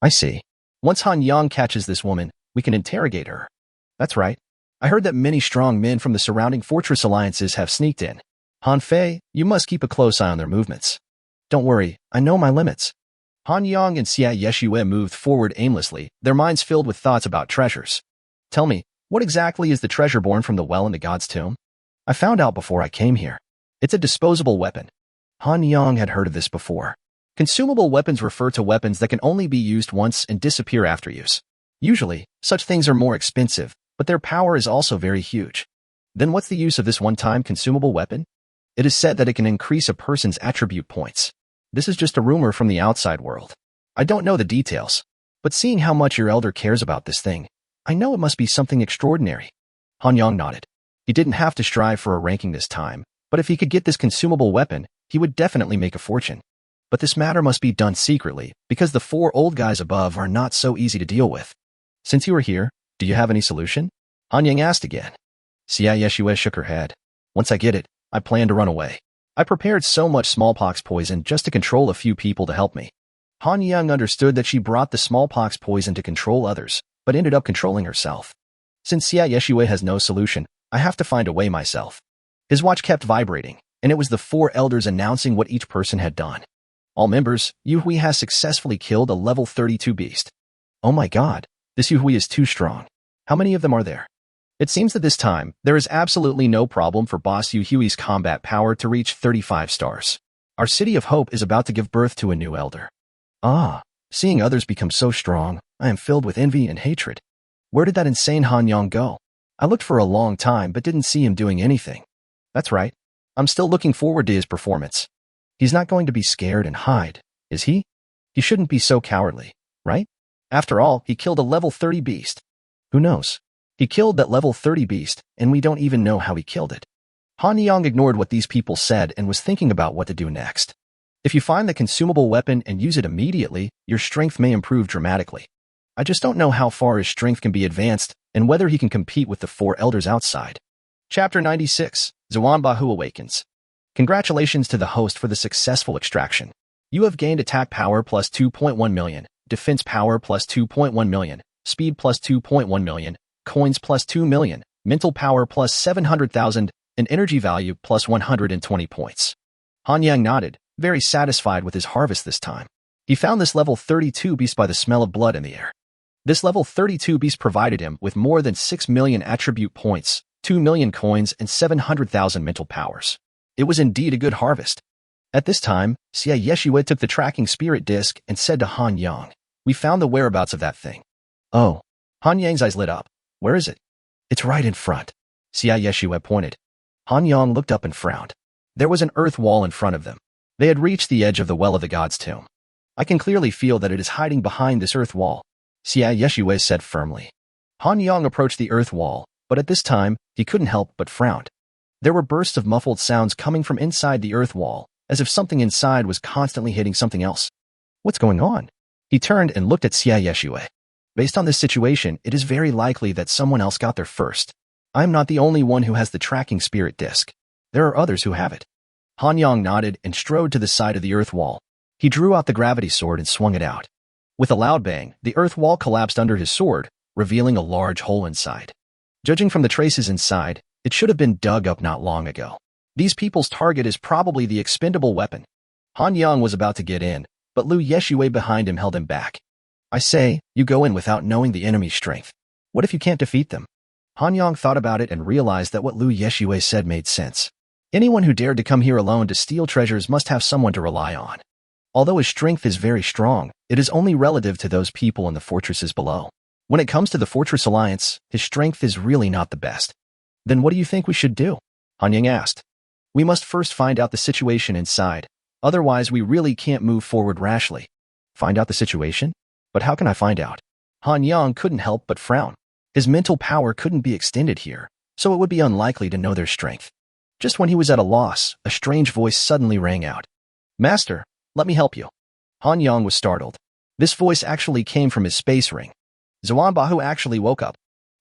I see. Once Han Yang catches this woman, we can interrogate her. That's right. I heard that many strong men from the surrounding fortress alliances have sneaked in. Han Fei, you must keep a close eye on their movements. Don't worry, I know my limits. Han Yang and Xia Yeshue moved forward aimlessly, their minds filled with thoughts about treasures. Tell me, what exactly is the treasure born from the well in the god's tomb? I found out before I came here. It's a disposable weapon. Han Yang had heard of this before. Consumable weapons refer to weapons that can only be used once and disappear after use. Usually, such things are more expensive, but their power is also very huge. Then what's the use of this one-time consumable weapon? It is said that it can increase a person's attribute points. This is just a rumor from the outside world. I don't know the details, but seeing how much your elder cares about this thing, I know it must be something extraordinary. Han Yang nodded. He didn't have to strive for a ranking this time, but if he could get this consumable weapon, he would definitely make a fortune. But this matter must be done secretly, because the 4 old guys above are not so easy to deal with. Since you are here, do you have any solution? Han Yang asked again. Xia Yeshue shook her head. Once I get it, I plan to run away. I prepared so much smallpox poison just to control a few people to help me. Han Yang understood that she brought the smallpox poison to control others, but ended up controlling herself. Since Xia Yeshue has no solution, I have to find a way myself. His watch kept vibrating, and it was the 4 elders announcing what each person had done. All members, Yuhui has successfully killed a level 32 beast. Oh my god, this Yuhui is too strong. How many of them are there? It seems that this time, there is absolutely no problem for Boss Yuhui's combat power to reach 35 stars. Our City of Hope is about to give birth to a new elder. Ah, seeing others become so strong, I am filled with envy and hatred. Where did that insane Han Yang go? I looked for a long time but didn't see him doing anything. That's right. I'm still looking forward to his performance. He's not going to be scared and hide, is he? He shouldn't be so cowardly, right? After all, he killed a level 30 beast. Who knows? He killed that level 30 beast, and we don't even know how he killed it. Han Yang ignored what these people said and was thinking about what to do next. If you find the consumable weapon and use it immediately, your strength may improve dramatically. I just don't know how far his strength can be advanced and whether he can compete with the four elders outside. Chapter 96, Zhuanbahu Awakens. Congratulations to the host for the successful extraction. You have gained attack power plus 2.1 million, defense power plus 2.1 million, speed plus 2.1 million, coins plus 2 million, mental power plus 700,000, and energy value plus 120 points. Han Yang nodded, very satisfied with his harvest this time. He found this level 32 beast by the smell of blood in the air. This level 32 beast provided him with more than 6 million attribute points, 2 million coins, and 700,000 mental powers. It was indeed a good harvest. At this time, Xia Yeshue took the tracking spirit disc and said to Han Yang, "We found the whereabouts of that thing." "Oh." Han Yang's eyes lit up. "Where is it?" "It's right in front." Xia Yeshue pointed. Han Yang looked up and frowned. There was an earth wall in front of them. They had reached the edge of the well of the god's tomb. "I can clearly feel that it is hiding behind this earth wall," Xia Yeshue said firmly. Han Yang approached the earth wall, but at this time, he couldn't help but frown. There were bursts of muffled sounds coming from inside the earth wall, as if something inside was constantly hitting something else. "What's going on?" He turned and looked at Xia Yeshue. "Based on this situation, it is very likely that someone else got there first. I'm not the only one who has the tracking spirit disc. There are others who have it." Han Yang nodded and strode to the side of the earth wall. He drew out the gravity sword and swung it out. With a loud bang, the earth wall collapsed under his sword, revealing a large hole inside. Judging from the traces inside, it should have been dug up not long ago. These people's target is probably the expendable weapon. Han Yang was about to get in, but Lu Yeshue behind him held him back. "I say, you go in without knowing the enemy's strength. What if you can't defeat them?" Han Yang thought about it and realized that what Lu Yeshue said made sense. Anyone who dared to come here alone to steal treasures must have someone to rely on. Although his strength is very strong, it is only relative to those people in the fortresses below. When it comes to the Fortress Alliance, his strength is really not the best. "Then what do you think we should do?" Han Yang asked. "We must first find out the situation inside. Otherwise, we really can't move forward rashly." "Find out the situation? But how can I find out?" Han Yang couldn't help but frown. His mental power couldn't be extended here, so it would be unlikely to know their strength. Just when he was at a loss, a strange voice suddenly rang out. "Master, let me help you." Han Yang was startled. This voice actually came from his space ring. Zhuanbahu actually woke up.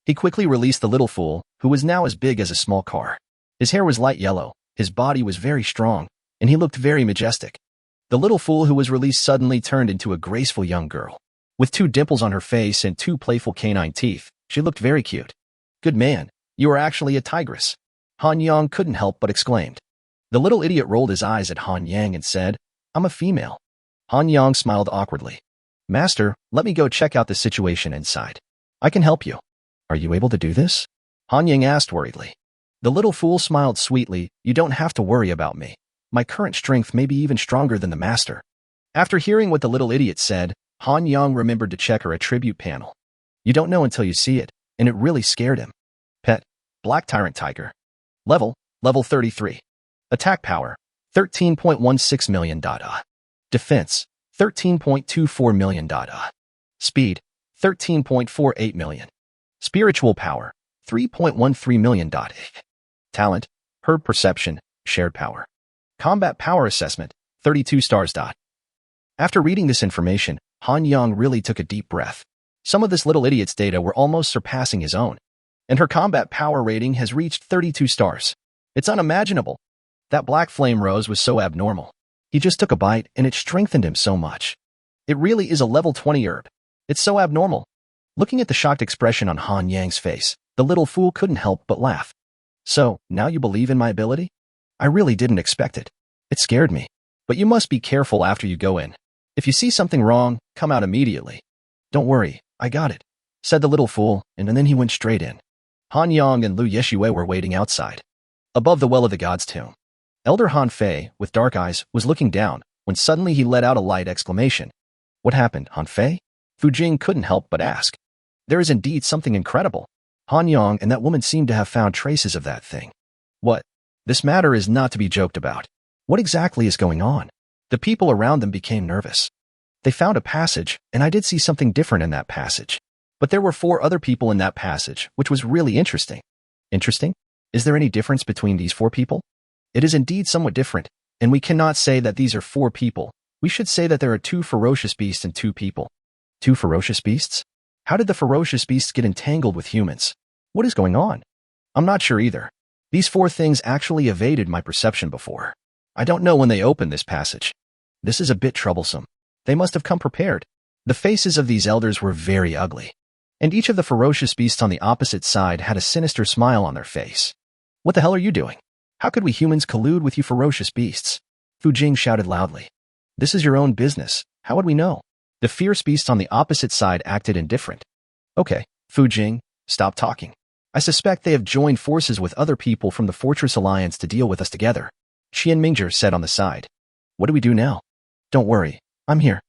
He quickly released the little fool, who was now as big as a small car. His hair was light yellow, his body was very strong, and he looked very majestic. The little fool who was released suddenly turned into a graceful young girl. With 2 dimples on her face and 2 playful canine teeth, she looked very cute. "Good man, you are actually a tigress," Han Yang couldn't help but exclaimed. The little idiot rolled his eyes at Han Yang and said, "I'm a female." Han Yang smiled awkwardly. "Master, let me go check out the situation inside. I can help you." "Are you able to do this?" Han Yang asked worriedly. The little fool smiled sweetly. "You don't have to worry about me. My current strength may be even stronger than the master." After hearing what the little idiot said, Han Yang remembered to check her attribute panel. You don't know until you see it, and it really scared him. Pet, Black Tyrant Tiger. Level 33. Attack power, 13.16 million. Defense, 13.24 million. Speed, 13.48 million. Spiritual power, 3.13 million. Talent, Herb Perception, Shared Power. Combat Power Assessment, 32 stars. After reading this information, Han Yang really took a deep breath. Some of this little idiot's data were almost surpassing his own, and her combat power rating has reached 32 stars. It's unimaginable. That black flame rose was so abnormal. He just took a bite and it strengthened him so much. It really is a level 20 herb. It's so abnormal. Looking at the shocked expression on Han Yang's face, the little fool couldn't help but laugh. "So, now you believe in my ability? I really didn't expect it. It scared me. But you must be careful after you go in. If you see something wrong, come out immediately." "Don't worry, I got it," said the little fool, and then he went straight in. Han Yang and Lu Yeshue were waiting outside, above the well of the god's tomb. Elder Han Fei, with dark eyes, was looking down, when suddenly he let out a light exclamation. "What happened, Han Fei?" Fu Jing couldn't help but ask. "There is indeed something incredible. Han Yang and that woman seem to have found traces of that thing." "What? This matter is not to be joked about. What exactly is going on?" The people around them became nervous. They found a passage, and I did see something different in that passage. But there were 4 other people in that passage, which was really interesting. Interesting? Is there any difference between these 4 people? It is indeed somewhat different, and we cannot say that these are 4 people. We should say that there are 2 ferocious beasts and 2 people. 2 ferocious beasts? How did the ferocious beasts get entangled with humans? What is going on? I'm not sure either. These four things actually evaded my perception before. I don't know when they opened this passage. This is a bit troublesome. They must have come prepared. The faces of these elders were very ugly, and each of the ferocious beasts on the opposite side had a sinister smile on their face. What the hell are you doing? How could we humans collude with you ferocious beasts? Fu Jing shouted loudly. This is your own business. How would we know? The fierce beasts on the opposite side acted indifferent. Okay, Fu Jing, stop talking. I suspect they have joined forces with other people from the Fortress Alliance to deal with us together, Qian Mingzhi said on the side. What do we do now? Don't worry, I'm here.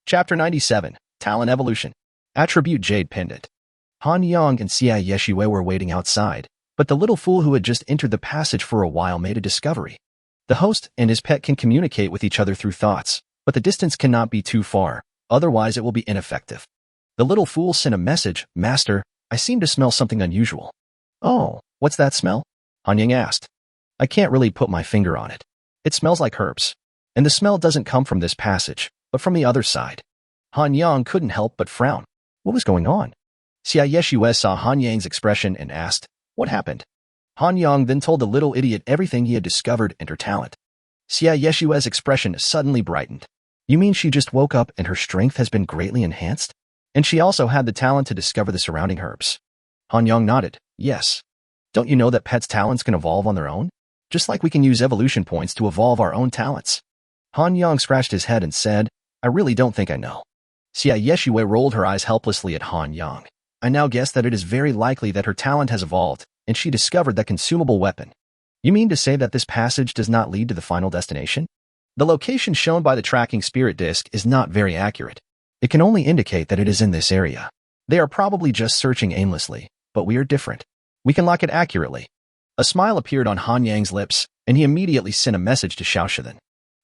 Chapter 97, Talent Evolution. Attribute Jade Pendant. Han Yang and Xia Yeshue were waiting outside, but the little fool who had just entered the passage for a while made a discovery. The host and his pet can communicate with each other through thoughts, but the distance cannot be too far, otherwise it will be ineffective. The little fool sent a message, Master, I seem to smell something unusual. Oh, what's that smell? Han Yang asked. I can't really put my finger on it. It smells like herbs. And the smell doesn't come from this passage, but from the other side. Han Yang couldn't help but frown. What was going on? Xia Yeshue saw Han Yang's expression and asked, what happened? Han Yang then told the little idiot everything he had discovered and her talent. Xia Yeshue's expression suddenly brightened. You mean she just woke up and her strength has been greatly enhanced? And she also had the talent to discover the surrounding herbs. Han Yang nodded. Yes. Don't you know that pets' talents can evolve on their own? Just like we can use evolution points to evolve our own talents. Han Yang scratched his head and said, I really don't think I know. Xia Yeshue rolled her eyes helplessly at Han Yang. I now guess that it is very likely that her talent has evolved, and she discovered that consumable weapon. You mean to say that this passage does not lead to the final destination? The location shown by the tracking spirit disc is not very accurate. It can only indicate that it is in this area. They are probably just searching aimlessly, but we are different. We can lock it accurately. A smile appeared on Han Yang's lips, and he immediately sent a message to Xiaoshidan.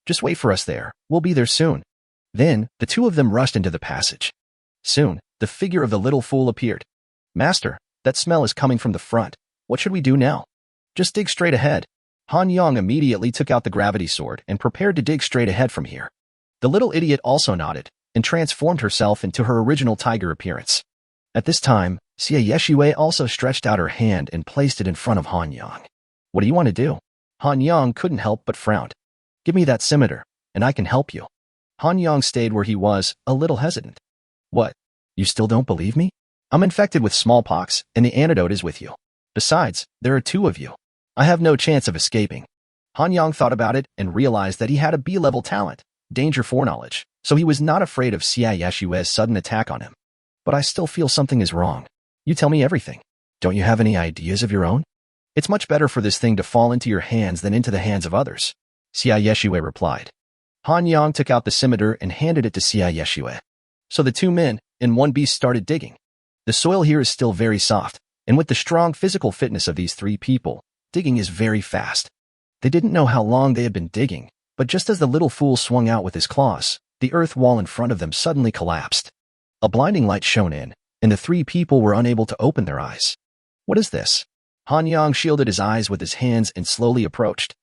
Just wait for us there. We'll be there soon. Then, the two of them rushed into the passage. Soon, the figure of the little fool appeared. Master, that smell is coming from the front. What should we do now? Just dig straight ahead. Han Yang immediately took out the gravity sword and prepared to dig straight ahead from here. The little idiot also nodded and transformed herself into her original tiger appearance. At this time, Xia Yeshue also stretched out her hand and placed it in front of Han Yang. What do you want to do? Han Yang couldn't help but frowned. Give me that scimitar, and I can help you. Han Yang stayed where he was, a little hesitant. What? You still don't believe me? I'm infected with smallpox, and the antidote is with you. Besides, there are two of you. I have no chance of escaping. Han Yang thought about it and realized that he had a B-level talent, danger foreknowledge, so he was not afraid of Xia Yeshue's sudden attack on him. But I still feel something is wrong. You tell me everything. Don't you have any ideas of your own? It's much better for this thing to fall into your hands than into the hands of others, Xia Yeshue replied. Han Yang took out the scimitar and handed it to Xia Yeshue. So the two men and one beast started digging. The soil here is still very soft, and with the strong physical fitness of these three people, digging is very fast. They didn't know how long they had been digging, but just as the little fool swung out with his claws, the earth wall in front of them suddenly collapsed. A blinding light shone in, and the three people were unable to open their eyes. What is this? Han Yang shielded his eyes with his hands and slowly approached.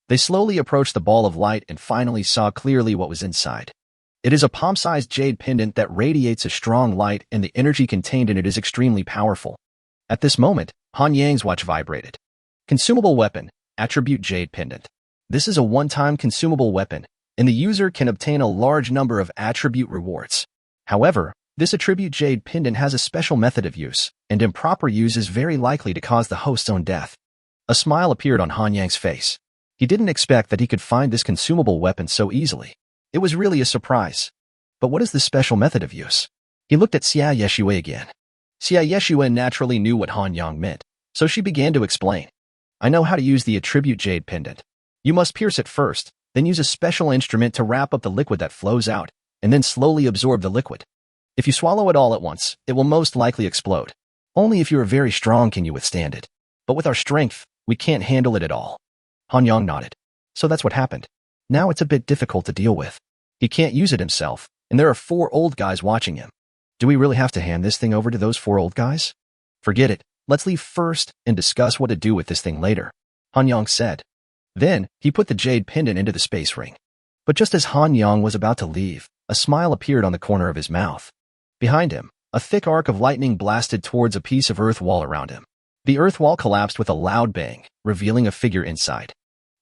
They slowly approached the ball of light and finally saw clearly what was inside. It is a palm-sized jade pendant that radiates a strong light, and the energy contained in it is extremely powerful. At this moment, Han Yang's watch vibrated. Consumable weapon, attribute jade pendant. This is a one-time consumable weapon, and the user can obtain a large number of attribute rewards. However, this attribute jade pendant has a special method of use, and improper use is very likely to cause the host's own death. A smile appeared on Han Yang's face. He didn't expect that he could find this consumable weapon so easily. It was really a surprise. But what is this special method of use? He looked at Xia Yeshue again. Xia Yeshue naturally knew what Han Yang meant, so she began to explain. I know how to use the attribute jade pendant. You must pierce it first, then use a special instrument to wrap up the liquid that flows out, and then slowly absorb the liquid. If you swallow it all at once, it will most likely explode. Only if you are very strong can you withstand it. But with our strength, we can't handle it at all. Han Yang nodded. So that's what happened. Now it's a bit difficult to deal with. He can't use it himself, and there are 4 old guys watching him. Do we really have to hand this thing over to those 4 old guys? Forget it. Let's leave first and discuss what to do with this thing later, Han Yang said. Then, he put the jade pendant into the space ring. But just as Han Yang was about to leave, a smile appeared on the corner of his mouth. Behind him, A thick arc of lightning blasted towards a piece of earth wall around him. The earth wall collapsed with a loud bang, revealing a figure inside.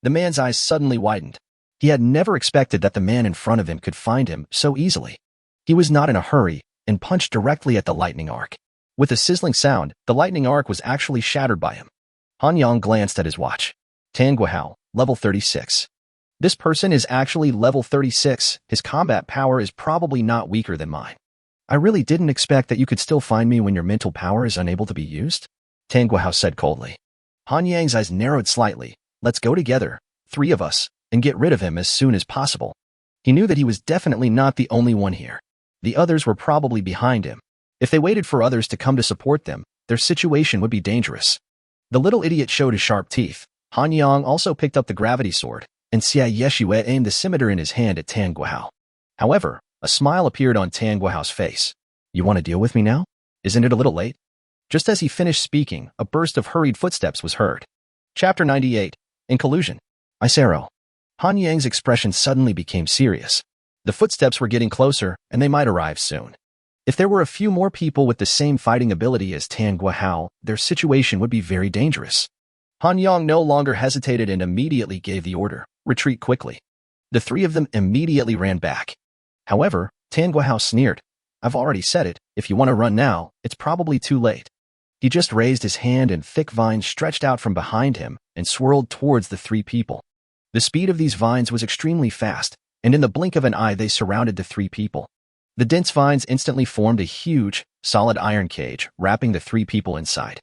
The man's eyes suddenly widened. He had never expected that the man in front of him could find him so easily. He was not in a hurry and punched directly at the lightning arc. With a sizzling sound, the lightning arc was actually shattered by him. Han Yang glanced at his watch. Tanguahao, level 36. This person is actually level 36. His combat power is probably not weaker than mine. I really didn't expect that you could still find me when your mental power is unable to be used, Tanguahao said coldly. Han Yang's eyes narrowed slightly. Let's go together, 3 of us, and get rid of him as soon as possible. He knew that he was definitely not the only one here. The others were probably behind him. If they waited for others to come to support them, their situation would be dangerous. The little idiot showed his sharp teeth. Han Yang also picked up the gravity sword, and Xia Yeshue aimed the scimitar in his hand at Tanguahao. However, a smile appeared on Tanguahao's face. You want to deal with me now? Isn't it a little late? Just as he finished speaking, a burst of hurried footsteps was heard. Chapter 98. In Collusion. Isero. Han Yang's expression suddenly became serious. The footsteps were getting closer, and they might arrive soon. If there were a few more people with the same fighting ability as Tanguahao, their situation would be very dangerous. Han Yang no longer hesitated and immediately gave the order, retreat quickly. The 3 of them immediately ran back. However, Tanguahao sneered. I've already said it, if you want to run now, it's probably too late. He just raised his hand and thick vines stretched out from behind him and swirled towards the 3 people. The speed of these vines was extremely fast, and in the blink of an eye they surrounded the 3 people. The dense vines instantly formed a huge, solid iron cage, wrapping the 3 people inside.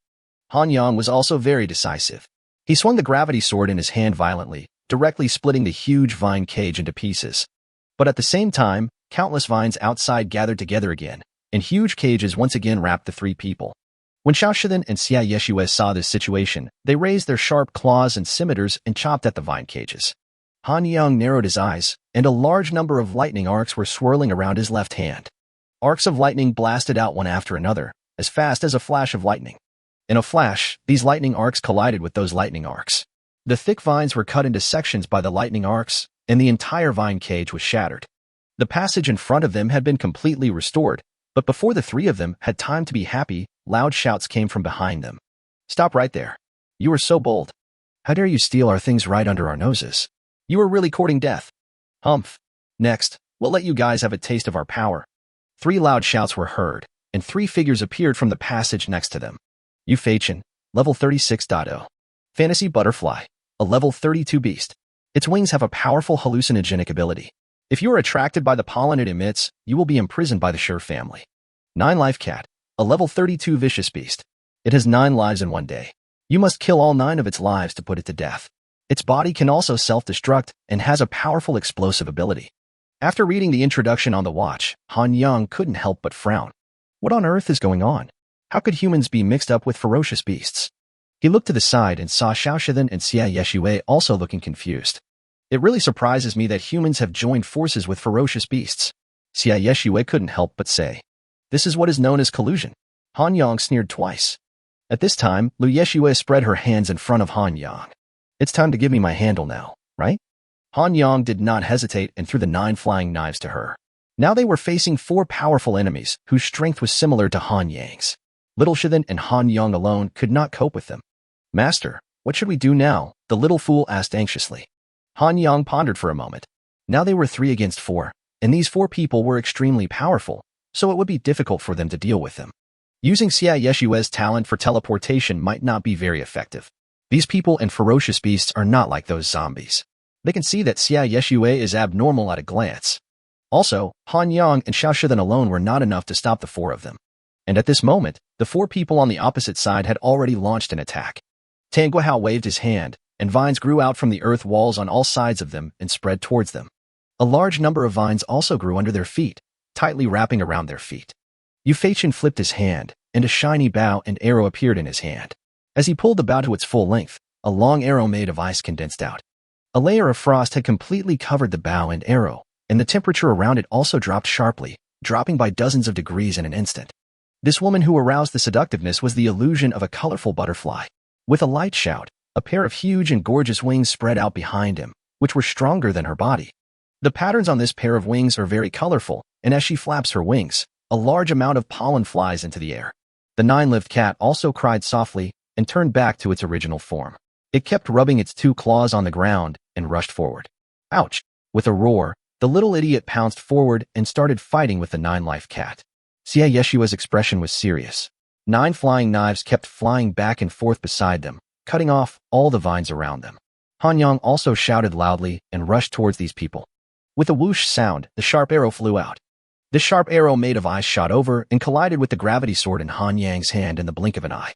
Han Yang was also very decisive. He swung the gravity sword in his hand violently, directly splitting the huge vine cage into pieces. But at the same time, countless vines outside gathered together again, and huge cages once again wrapped the 3 people. When Xiaoshidan and Xia Yeshue saw this situation, they raised their sharp claws and scimitars and chopped at the vine cages. Han Yang narrowed his eyes, and a large number of lightning arcs were swirling around his left hand. Arcs of lightning blasted out one after another, as fast as a flash of lightning. In a flash, these lightning arcs collided with those lightning arcs. The thick vines were cut into sections by the lightning arcs, and the entire vine cage was shattered. The passage in front of them had been completely restored, but before the 3 of them had time to be happy, loud shouts came from behind them. Stop right there. You are so bold. How dare you steal our things right under our noses? You are really courting death. Humph. Next, we'll let you guys have a taste of our power. 3 loud shouts were heard, and 3 figures appeared from the passage next to them. Yu Feichen, level 36.0. Fantasy Butterfly, a level 32 beast. Its wings have a powerful hallucinogenic ability. If you are attracted by the pollen it emits, you will be imprisoned by the Sure family. 9 Life Cat, a level 32 vicious beast. It has 9 lives in one day. You must kill all 9 of its lives to put it to death. Its body can also self-destruct and has a powerful explosive ability. After reading the introduction on the watch, Han Yang couldn't help but frown. What on earth is going on? How could humans be mixed up with ferocious beasts? He looked to the side and saw Xiaoshidan and Xia Yeshue also looking confused. It really surprises me that humans have joined forces with ferocious beasts. Xia Yeshue couldn't help but say. This is what is known as collusion. Han Yang sneered twice. At this time, Lu Yeshue spread her hands in front of Han Yang. It's time to give me my handle now, right? Han Yang did not hesitate and threw the 9 flying knives to her. Now they were facing 4 powerful enemies whose strength was similar to Han Yang's. Little Shidan and Han Yang alone could not cope with them. Master, what should we do now? The little fool asked anxiously. Han Yang pondered for a moment. Now they were 3 against 4, and these 4 people were extremely powerful, so it would be difficult for them to deal with them. Using Xia Yeshue's talent for teleportation might not be very effective. These people and ferocious beasts are not like those zombies. They can see that Xia Yeshue is abnormal at a glance. Also, Han Yang and Xiaoshidan alone were not enough to stop the 4 of them. And at this moment, the 4 people on the opposite side had already launched an attack. Tanguahao waved his hand, and vines grew out from the earth walls on all sides of them and spread towards them. A large number of vines also grew under their feet, tightly wrapping around their feet. Yu Feichen flipped his hand, and a shiny bow and arrow appeared in his hand. As he pulled the bow to its full length, a long arrow made of ice condensed out. A layer of frost had completely covered the bow and arrow, and the temperature around it also dropped sharply, dropping by dozens of degrees in an instant. This woman who aroused the seductiveness was the illusion of a colorful butterfly. With a light shout, a pair of huge and gorgeous wings spread out behind him, which were stronger than her body. The patterns on this pair of wings are very colorful, and as she flaps her wings, a large amount of pollen flies into the air. The nine-lived cat also cried softly and turned back to its original form. It kept rubbing its two claws on the ground and rushed forward. Ouch! With a roar, the little idiot pounced forward and started fighting with the nine-life cat. Xia Yeshua's expression was serious. 9 flying knives kept flying back and forth beside them, cutting off all the vines around them. Han Yang also shouted loudly and rushed towards these people. With a whoosh sound, the sharp arrow flew out. The sharp arrow made of ice shot over and collided with the gravity sword in Han Yang's hand in the blink of an eye.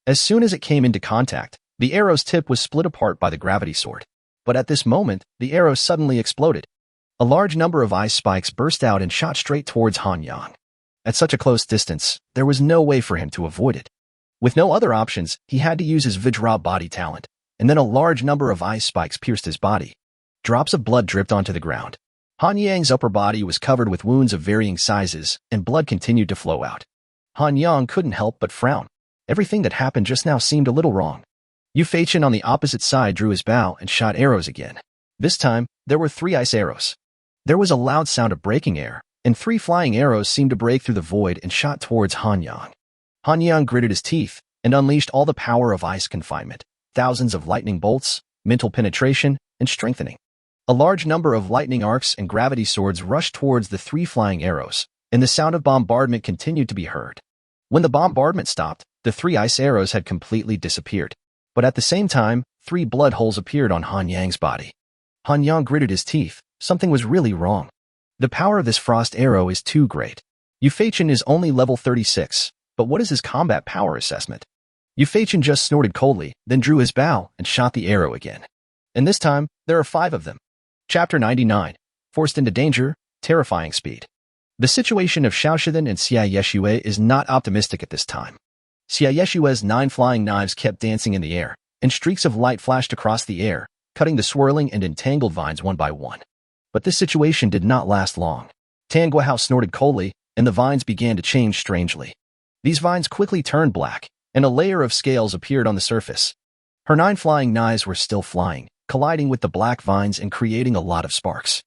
As soon as it came into contact, the arrow's tip was split apart by the gravity sword. But at this moment, the arrow suddenly exploded. A large number of ice spikes burst out and shot straight towards Han Yang. At such a close distance, there was no way for him to avoid it. With no other options, he had to use his Vajra body talent, and then a large number of ice spikes pierced his body. Drops of blood dripped onto the ground. Han Yang's upper body was covered with wounds of varying sizes, and blood continued to flow out. Han Yang couldn't help but frown. Everything that happened just now seemed a little wrong. Yu Feichen on the opposite side drew his bow and shot arrows again. This time, there were 3 ice arrows. There was a loud sound of breaking air, and 3 flying arrows seemed to break through the void and shot towards Han Yang. Han Yang gritted his teeth and unleashed all the power of ice confinement, thousands of lightning bolts, mental penetration, and strengthening. A large number of lightning arcs and gravity swords rushed towards the 3 flying arrows, and the sound of bombardment continued to be heard. When the bombardment stopped, the 3 ice arrows had completely disappeared. But at the same time, 3 blood holes appeared on Han Yang's body. Han Yang gritted his teeth. Something was really wrong. The power of this frost arrow is too great. Yu Feichen is only level 36, but what is his combat power assessment? Yu Feichen just snorted coldly, then drew his bow and shot the arrow again. And this time, there are 5 of them. Chapter 99. Forced into danger, terrifying speed. The situation of Xiaoxidan and Xia Yeshue is not optimistic at this time. Xia Yeshue's 9 flying knives kept dancing in the air, and streaks of light flashed across the air, cutting the swirling and entangled vines one by one. But this situation did not last long. Tan Guihao snorted coldly, and the vines began to change strangely. These vines quickly turned black, and a layer of scales appeared on the surface. Her 9 flying knives were still flying, colliding with the black vines and creating a lot of sparks.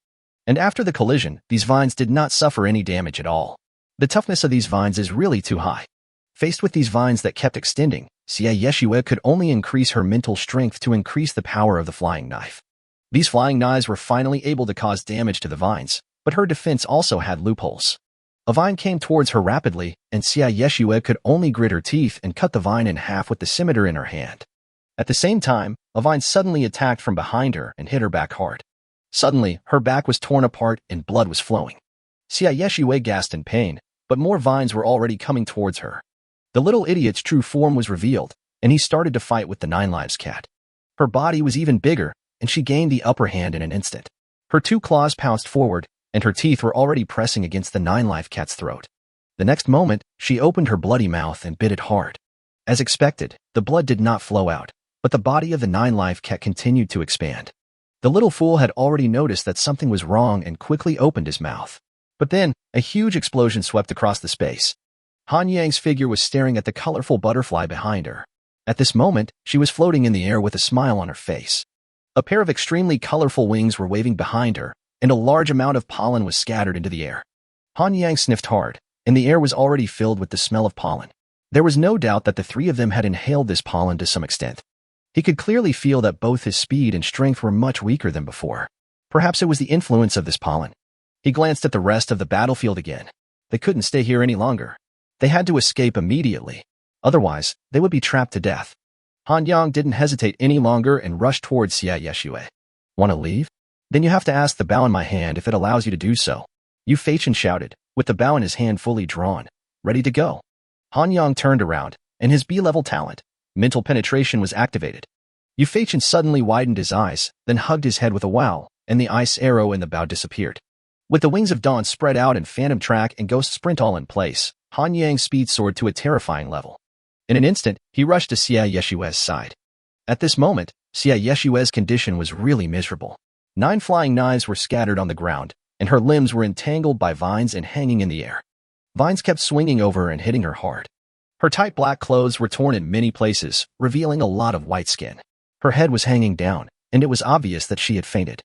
And after the collision, these vines did not suffer any damage at all. The toughness of these vines is really too high. Faced with these vines that kept extending, Xia Yeshue could only increase her mental strength to increase the power of the flying knife. These flying knives were finally able to cause damage to the vines, but her defense also had loopholes. A vine came towards her rapidly, and Xia Yeshue could only grit her teeth and cut the vine in half with the scimitar in her hand. At the same time, a vine suddenly attacked from behind her and hit her back hard. Suddenly, her back was torn apart and blood was flowing. Xia Yeshue gasped in pain, but more vines were already coming towards her. The little idiot's true form was revealed, and he started to fight with the 9 lives cat. Her body was even bigger, and she gained the upper hand in an instant. Her 2 claws pounced forward, and her teeth were already pressing against the 9 life cat's throat. The next moment, she opened her bloody mouth and bit it hard. As expected, the blood did not flow out, but the body of the 9 life cat continued to expand. The little fool had already noticed that something was wrong and quickly opened his mouth. But then, a huge explosion swept across the space. Han Yang's figure was staring at the colorful butterfly behind her. At this moment, she was floating in the air with a smile on her face. A pair of extremely colorful wings were waving behind her, and a large amount of pollen was scattered into the air. Han Yang sniffed hard, and the air was already filled with the smell of pollen. There was no doubt that the 3 of them had inhaled this pollen to some extent. He could clearly feel that both his speed and strength were much weaker than before. Perhaps it was the influence of this pollen. He glanced at the rest of the battlefield again. They couldn't stay here any longer. They had to escape immediately. Otherwise, they would be trapped to death. Han Yang didn't hesitate any longer and rushed towards Xia Yeshue. Want to leave? Then you have to ask the bow in my hand if it allows you to do so. Yu Feichen shouted, with the bow in his hand fully drawn, ready to go. Han Yang turned around, and his B-level talent, mental penetration, was activated. Yu Feichen suddenly widened his eyes, then hugged his head with a wow, and the ice arrow in the bow disappeared. With the wings of dawn spread out and phantom track and ghost sprint all in place, Han Yang speed soared to a terrifying level. In an instant, he rushed to Xia Yeshue's side. At this moment, Xia Yeshue's condition was really miserable. 9 flying knives were scattered on the ground, and her limbs were entangled by vines and hanging in the air. Vines kept swinging over her and hitting her hard. Her tight black clothes were torn in many places, revealing a lot of white skin. Her head was hanging down, and it was obvious that she had fainted.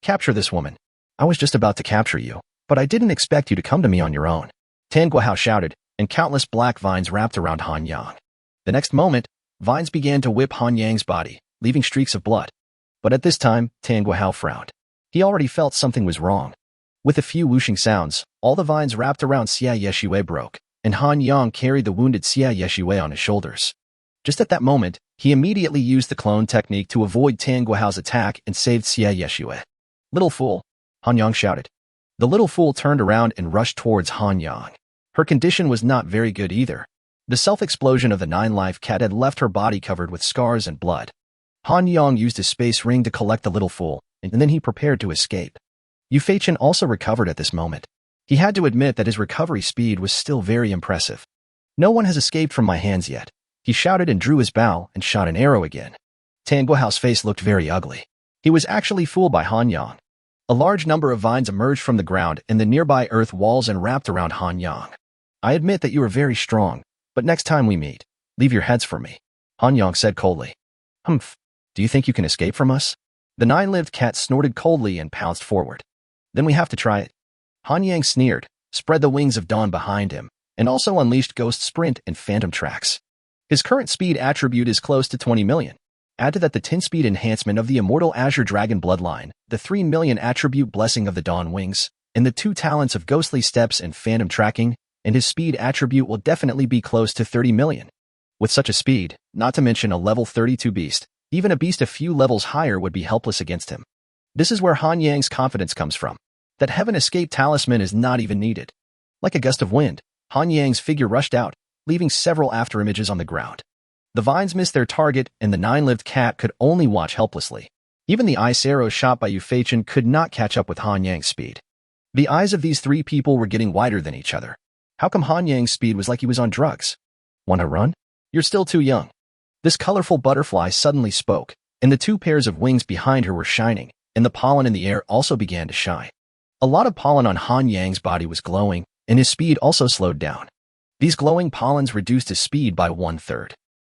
Capture this woman. I was just about to capture you, but I didn't expect you to come to me on your own. Tan Guohao shouted, and countless black vines wrapped around Han Yang. The next moment, vines began to whip Han Yang's body, leaving streaks of blood. But at this time, Tan Guohao frowned. He already felt something was wrong. With a few whooshing sounds, all the vines wrapped around Xia Yeshiwei broke, and Han Yang carried the wounded Xia Yeshiwei on his shoulders. Just at that moment, he immediately used the clone technique to avoid Tan Guohao's attack and saved Xia Yeshiwei. "Little fool," Han Yang shouted. The little fool turned around and rushed towards Han Yang. Her condition was not very good either. The self-explosion of the 9-life cat had left her body covered with scars and blood. Han Yang used his space ring to collect the little fool, and then he prepared to escape. Yu Feichen also recovered at this moment. He had to admit that his recovery speed was still very impressive. "No one has escaped from my hands yet." He shouted and drew his bow and shot an arrow again. Tan Guohao's face looked very ugly. He was actually fooled by Han Yang. A large number of vines emerged from the ground and the nearby earth walls and wrapped around Han Yang. "I admit that you are very strong, but next time we meet, leave your heads for me," Han Yang said coldly. "Humph, do you think you can escape from us?" The 9-lived cat snorted coldly and pounced forward. "Then we have to try it." Han Yang sneered, spread the wings of dawn behind him, and also unleashed Ghost Sprint and Phantom Tracks. His current speed attribute is close to 20 million. Add to that the 10-speed enhancement of the immortal Azure Dragon bloodline, the 3 million attribute Blessing of the Dawn Wings, and the 2 talents of Ghostly Steps and Phantom Tracking, and his speed attribute will definitely be close to 30 million. With such a speed, not to mention a level 32 beast, even a beast a few levels higher would be helpless against him. This is where Han Yang's confidence comes from. That Heaven Escape talisman is not even needed. Like a gust of wind, Han Yang's figure rushed out, leaving several afterimages on the ground. The vines missed their target, and the 9-lived cat could only watch helplessly. Even the ice arrows shot by Yu Feichen could not catch up with Han Yang's speed. The eyes of these 3 people were getting wider than each other. How come Han Yang's speed was like he was on drugs? "Want to run? You're still too young." This colorful butterfly suddenly spoke, and the 2 pairs of wings behind her were shining, and the pollen in the air also began to shine. A lot of pollen on Han Yang's body was glowing, and his speed also slowed down. These glowing pollens reduced his speed by 1/3.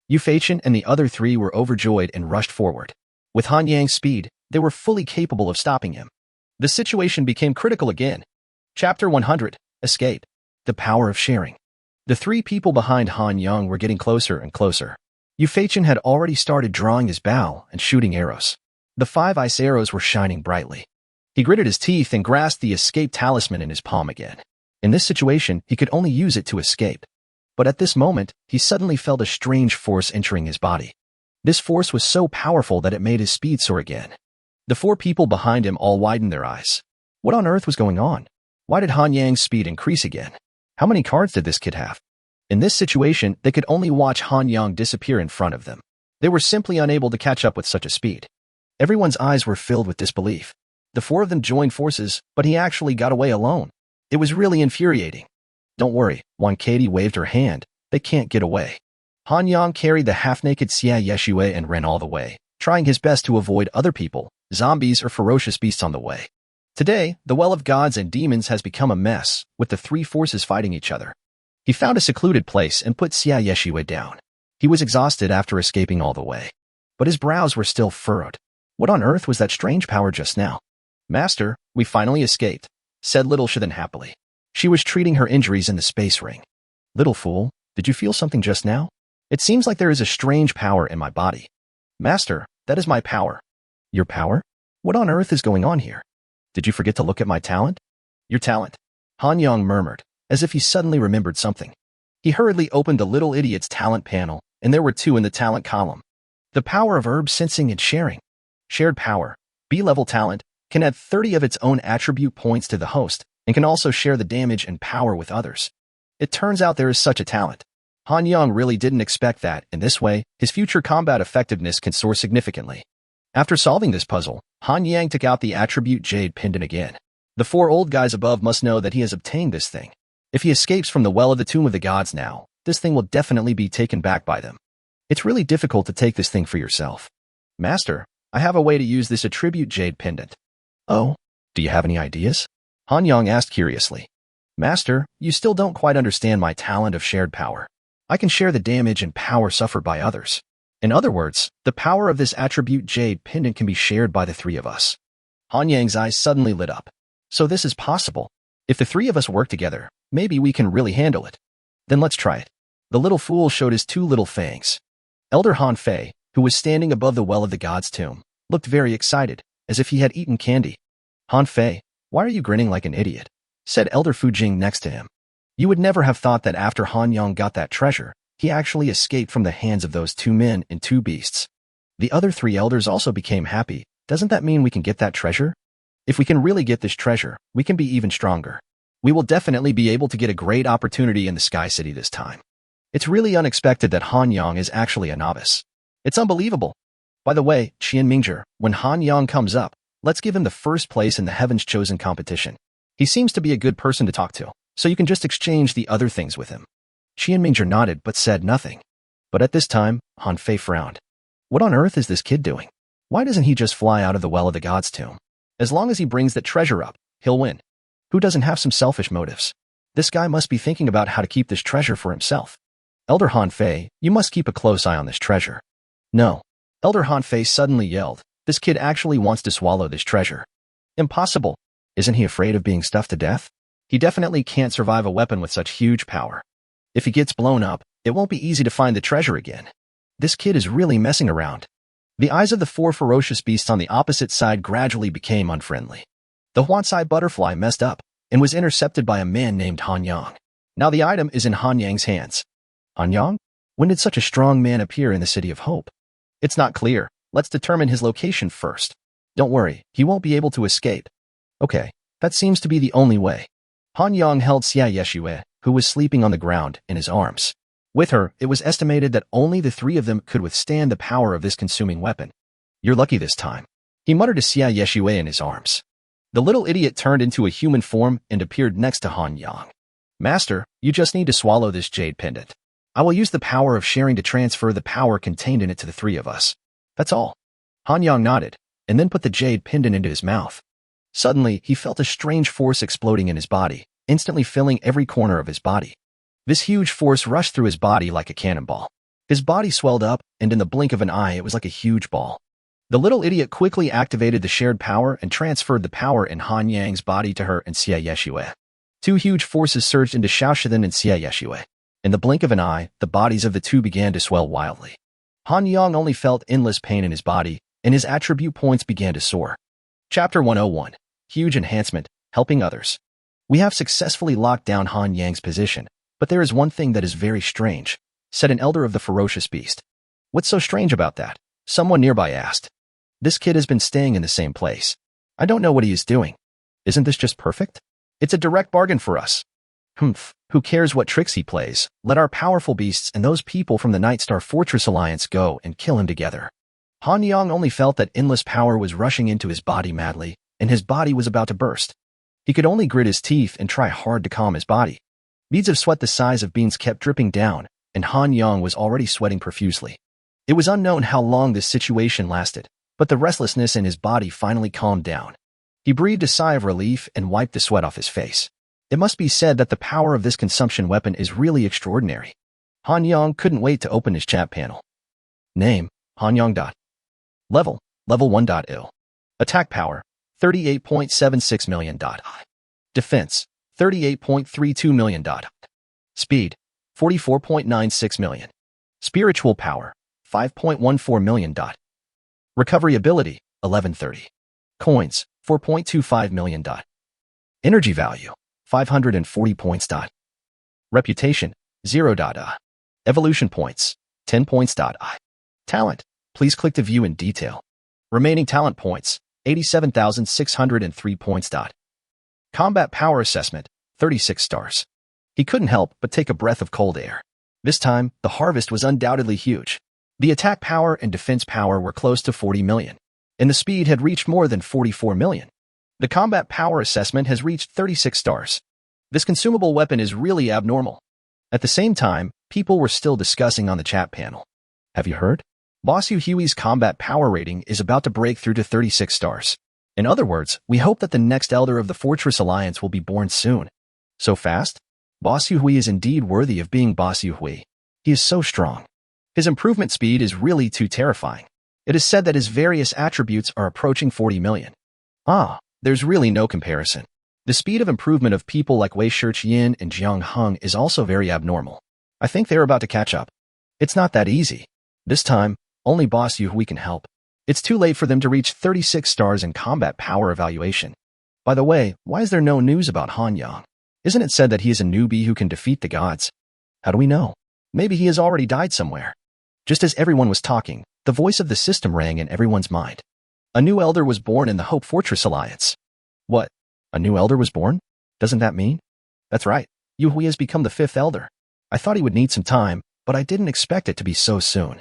Yu Feichen and the other 3 were overjoyed and rushed forward. With Han Yang's speed, they were fully capable of stopping him. The situation became critical again. Chapter 100, Escape. The Power of Sharing. The 3 people behind Han Yang were getting closer and closer. Yu Feichen had already started drawing his bow and shooting arrows. The 5 ice arrows were shining brightly. He gritted his teeth and grasped the escape talisman in his palm again. In this situation, he could only use it to escape. But at this moment, he suddenly felt a strange force entering his body. This force was so powerful that it made his speed soar again. The 4 people behind him all widened their eyes. What on earth was going on? Why did Han Yang's speed increase again? How many cards did this kid have? In this situation, they could only watch Han Yang disappear in front of them. They were simply unable to catch up with such a speed. Everyone's eyes were filled with disbelief. The 4 of them joined forces, but he actually got away alone. It was really infuriating. "Don't worry," Wan Katie waved her hand. "They can't get away." Han Yang carried the half-naked Xia Yeshiwei and ran all the way, trying his best to avoid other people, zombies or ferocious beasts on the way. Today, the Well of Gods and Demons has become a mess, with the 3 forces fighting each other. He found a secluded place and put Xia Yeshiwei down. He was exhausted after escaping all the way. But his brows were still furrowed. What on earth was that strange power just now? "Master, we finally escaped," said Little Shidan happily. She was treating her injuries in the space ring. "Little fool, did you feel something just now? It seems like there is a strange power in my body." "Master, that is my power." "Your power? What on earth is going on here? Did you forget to look at my talent?" "Your talent," Han Yang murmured, as if he suddenly remembered something. He hurriedly opened the little idiot's talent panel, and there were 2 in the talent column. The power of herb sensing and sharing. Shared power, B-level talent, can add 30 of its own attribute points to the host, and can also share the damage and power with others. It turns out there is such a talent. Han Yang really didn't expect that. In this way, his future combat effectiveness can soar significantly. After solving this puzzle, Han Yang took out the attribute Jade Pendant again. The 4 old guys above must know that he has obtained this thing. If he escapes from the Well of the Tomb of the Gods now, this thing will definitely be taken back by them. It's really difficult to take this thing for yourself. "Master, I have a way to use this attribute Jade Pendant." "Oh, do you have any ideas?" Han Yang asked curiously. "Master, you still don't quite understand my talent of shared power. I can share the damage and power suffered by others. In other words, the power of this attribute Jade Pendant can be shared by the 3 of us." Han Yang's eyes suddenly lit up. So this is possible. If the three of us work together, maybe we can really handle it. Then let's try it. The little fool showed his two little fangs. Elder Han Fei, who was standing above the well of the god's tomb, looked very excited, as if he had eaten candy. Han Fei, why are you grinning like an idiot? Said Elder Fu Jing next to him. You would never have thought that after Han Yang got that treasure, he actually escaped from the hands of those two men and two beasts. The other three elders also became happy. Doesn't that mean we can get that treasure? If we can really get this treasure, we can be even stronger. We will definitely be able to get a great opportunity in the Sky City this time. It's really unexpected that Han Yang is actually a novice. It's unbelievable. By the way, Qian Mingzhi, when Han Yang comes up, let's give him the first place in the Heaven's Chosen competition. He seems to be a good person to talk to, so you can just exchange the other things with him. Qian Mingzhi nodded but said nothing. But at this time, Han Fei frowned. What on earth is this kid doing? Why doesn't he just fly out of the well of the god's tomb? As long as he brings that treasure up, he'll win. Who doesn't have some selfish motives? This guy must be thinking about how to keep this treasure for himself. Elder Han Fei, you must keep a close eye on this treasure. No. Elder Han Fei suddenly yelled, this kid actually wants to swallow this treasure. Impossible. Isn't he afraid of being stuffed to death? He definitely can't survive a weapon with such huge power. If he gets blown up, it won't be easy to find the treasure again. This kid is really messing around. The eyes of the four ferocious beasts on the opposite side gradually became unfriendly. The Huansai butterfly messed up and was intercepted by a man named Han Yang. Now the item is in Han Yang's hands. Han Yang? When did such a strong man appear in the City of Hope? It's not clear. Let's determine his location first. Don't worry, he won't be able to escape. Okay, that seems to be the only way. Han Yang held Xia Yeshue, who was sleeping on the ground, in his arms. With her, it was estimated that only the three of them could withstand the power of this consuming weapon. You're lucky this time. He muttered to Xia Yeshue in his arms. The little idiot turned into a human form and appeared next to Han Yang. Master, you just need to swallow this jade pendant. I will use the power of sharing to transfer the power contained in it to the three of us. That's all. Han Yang nodded, and then put the jade pendant into his mouth. Suddenly, he felt a strange force exploding in his body, instantly filling every corner of his body. This huge force rushed through his body like a cannonball. His body swelled up, and in the blink of an eye it was like a huge ball. The little idiot quickly activated the shared power and transferred the power in Han Yang's body to her and Xia Yeshue. Two huge forces surged into Xiaoshidan and Xia Yeshue. In the blink of an eye, the bodies of the two began to swell wildly. Han Yang only felt endless pain in his body, and his attribute points began to soar. Chapter 101. Huge Enhancement, Helping Others. We have successfully locked down Han Yang's position, but there is one thing that is very strange, said an elder of the ferocious beast. What's so strange about that? Someone nearby asked. This kid has been staying in the same place. I don't know what he is doing. Isn't this just perfect? It's a direct bargain for us. Humph, who cares what tricks he plays? Let our powerful beasts and those people from the Night Star Fortress Alliance go and kill him together. Han Yang only felt that endless power was rushing into his body madly, and his body was about to burst. He could only grit his teeth and try hard to calm his body. Beads of sweat the size of beans kept dripping down, and Han Yang was already sweating profusely. It was unknown how long this situation lasted, but the restlessness in his body finally calmed down. He breathed a sigh of relief and wiped the sweat off his face. It must be said that the power of this consumption weapon is really extraordinary. Han Yang couldn't wait to open his chat panel. Name, Han Yang. Level 1.0. Attack power, 38.76 million. Defense, 38.32 million. Speed, 44.96 million. Spiritual power, 5.14 million. Recovery ability, 1130. Coins, 4.25 million. Energy value, 540 points. Reputation, 0. Evolution points, 10 points. Talent, please click to view in detail. Remaining talent points, 87,603 points. Combat power assessment, 36 stars. He couldn't help but take a breath of cold air. This time, the harvest was undoubtedly huge. The attack power and defense power were close to 40 million, and the speed had reached more than 44 million. The combat power assessment has reached 36 stars. This consumable weapon is really abnormal. At the same time, people were still discussing on the chat panel. Have you heard? Boss Yu Hui's combat power rating is about to break through to 36 stars. In other words, we hope that the next Elder of the Fortress Alliance will be born soon. So fast? Boss Yu Hui is indeed worthy of being Boss Yu Hui. He is so strong. His improvement speed is really too terrifying. It is said that his various attributes are approaching 40 million. There's really no comparison. The speed of improvement of people like Wei Shiyin and Jiang Heng is also very abnormal. I think they're about to catch up. It's not that easy. This time, only Boss Yuhui can help. It's too late for them to reach 36 stars in combat power evaluation. By the way, why is there no news about Han Yang? Isn't it said that he is a newbie who can defeat the gods? How do we know? Maybe he has already died somewhere. Just as everyone was talking, the voice of the system rang in everyone's mind. A new elder was born in the Hope Fortress Alliance. What? A new elder was born? Doesn't that mean? That's right. Yuhui has become the 5th elder. I thought he would need some time, but I didn't expect it to be so soon.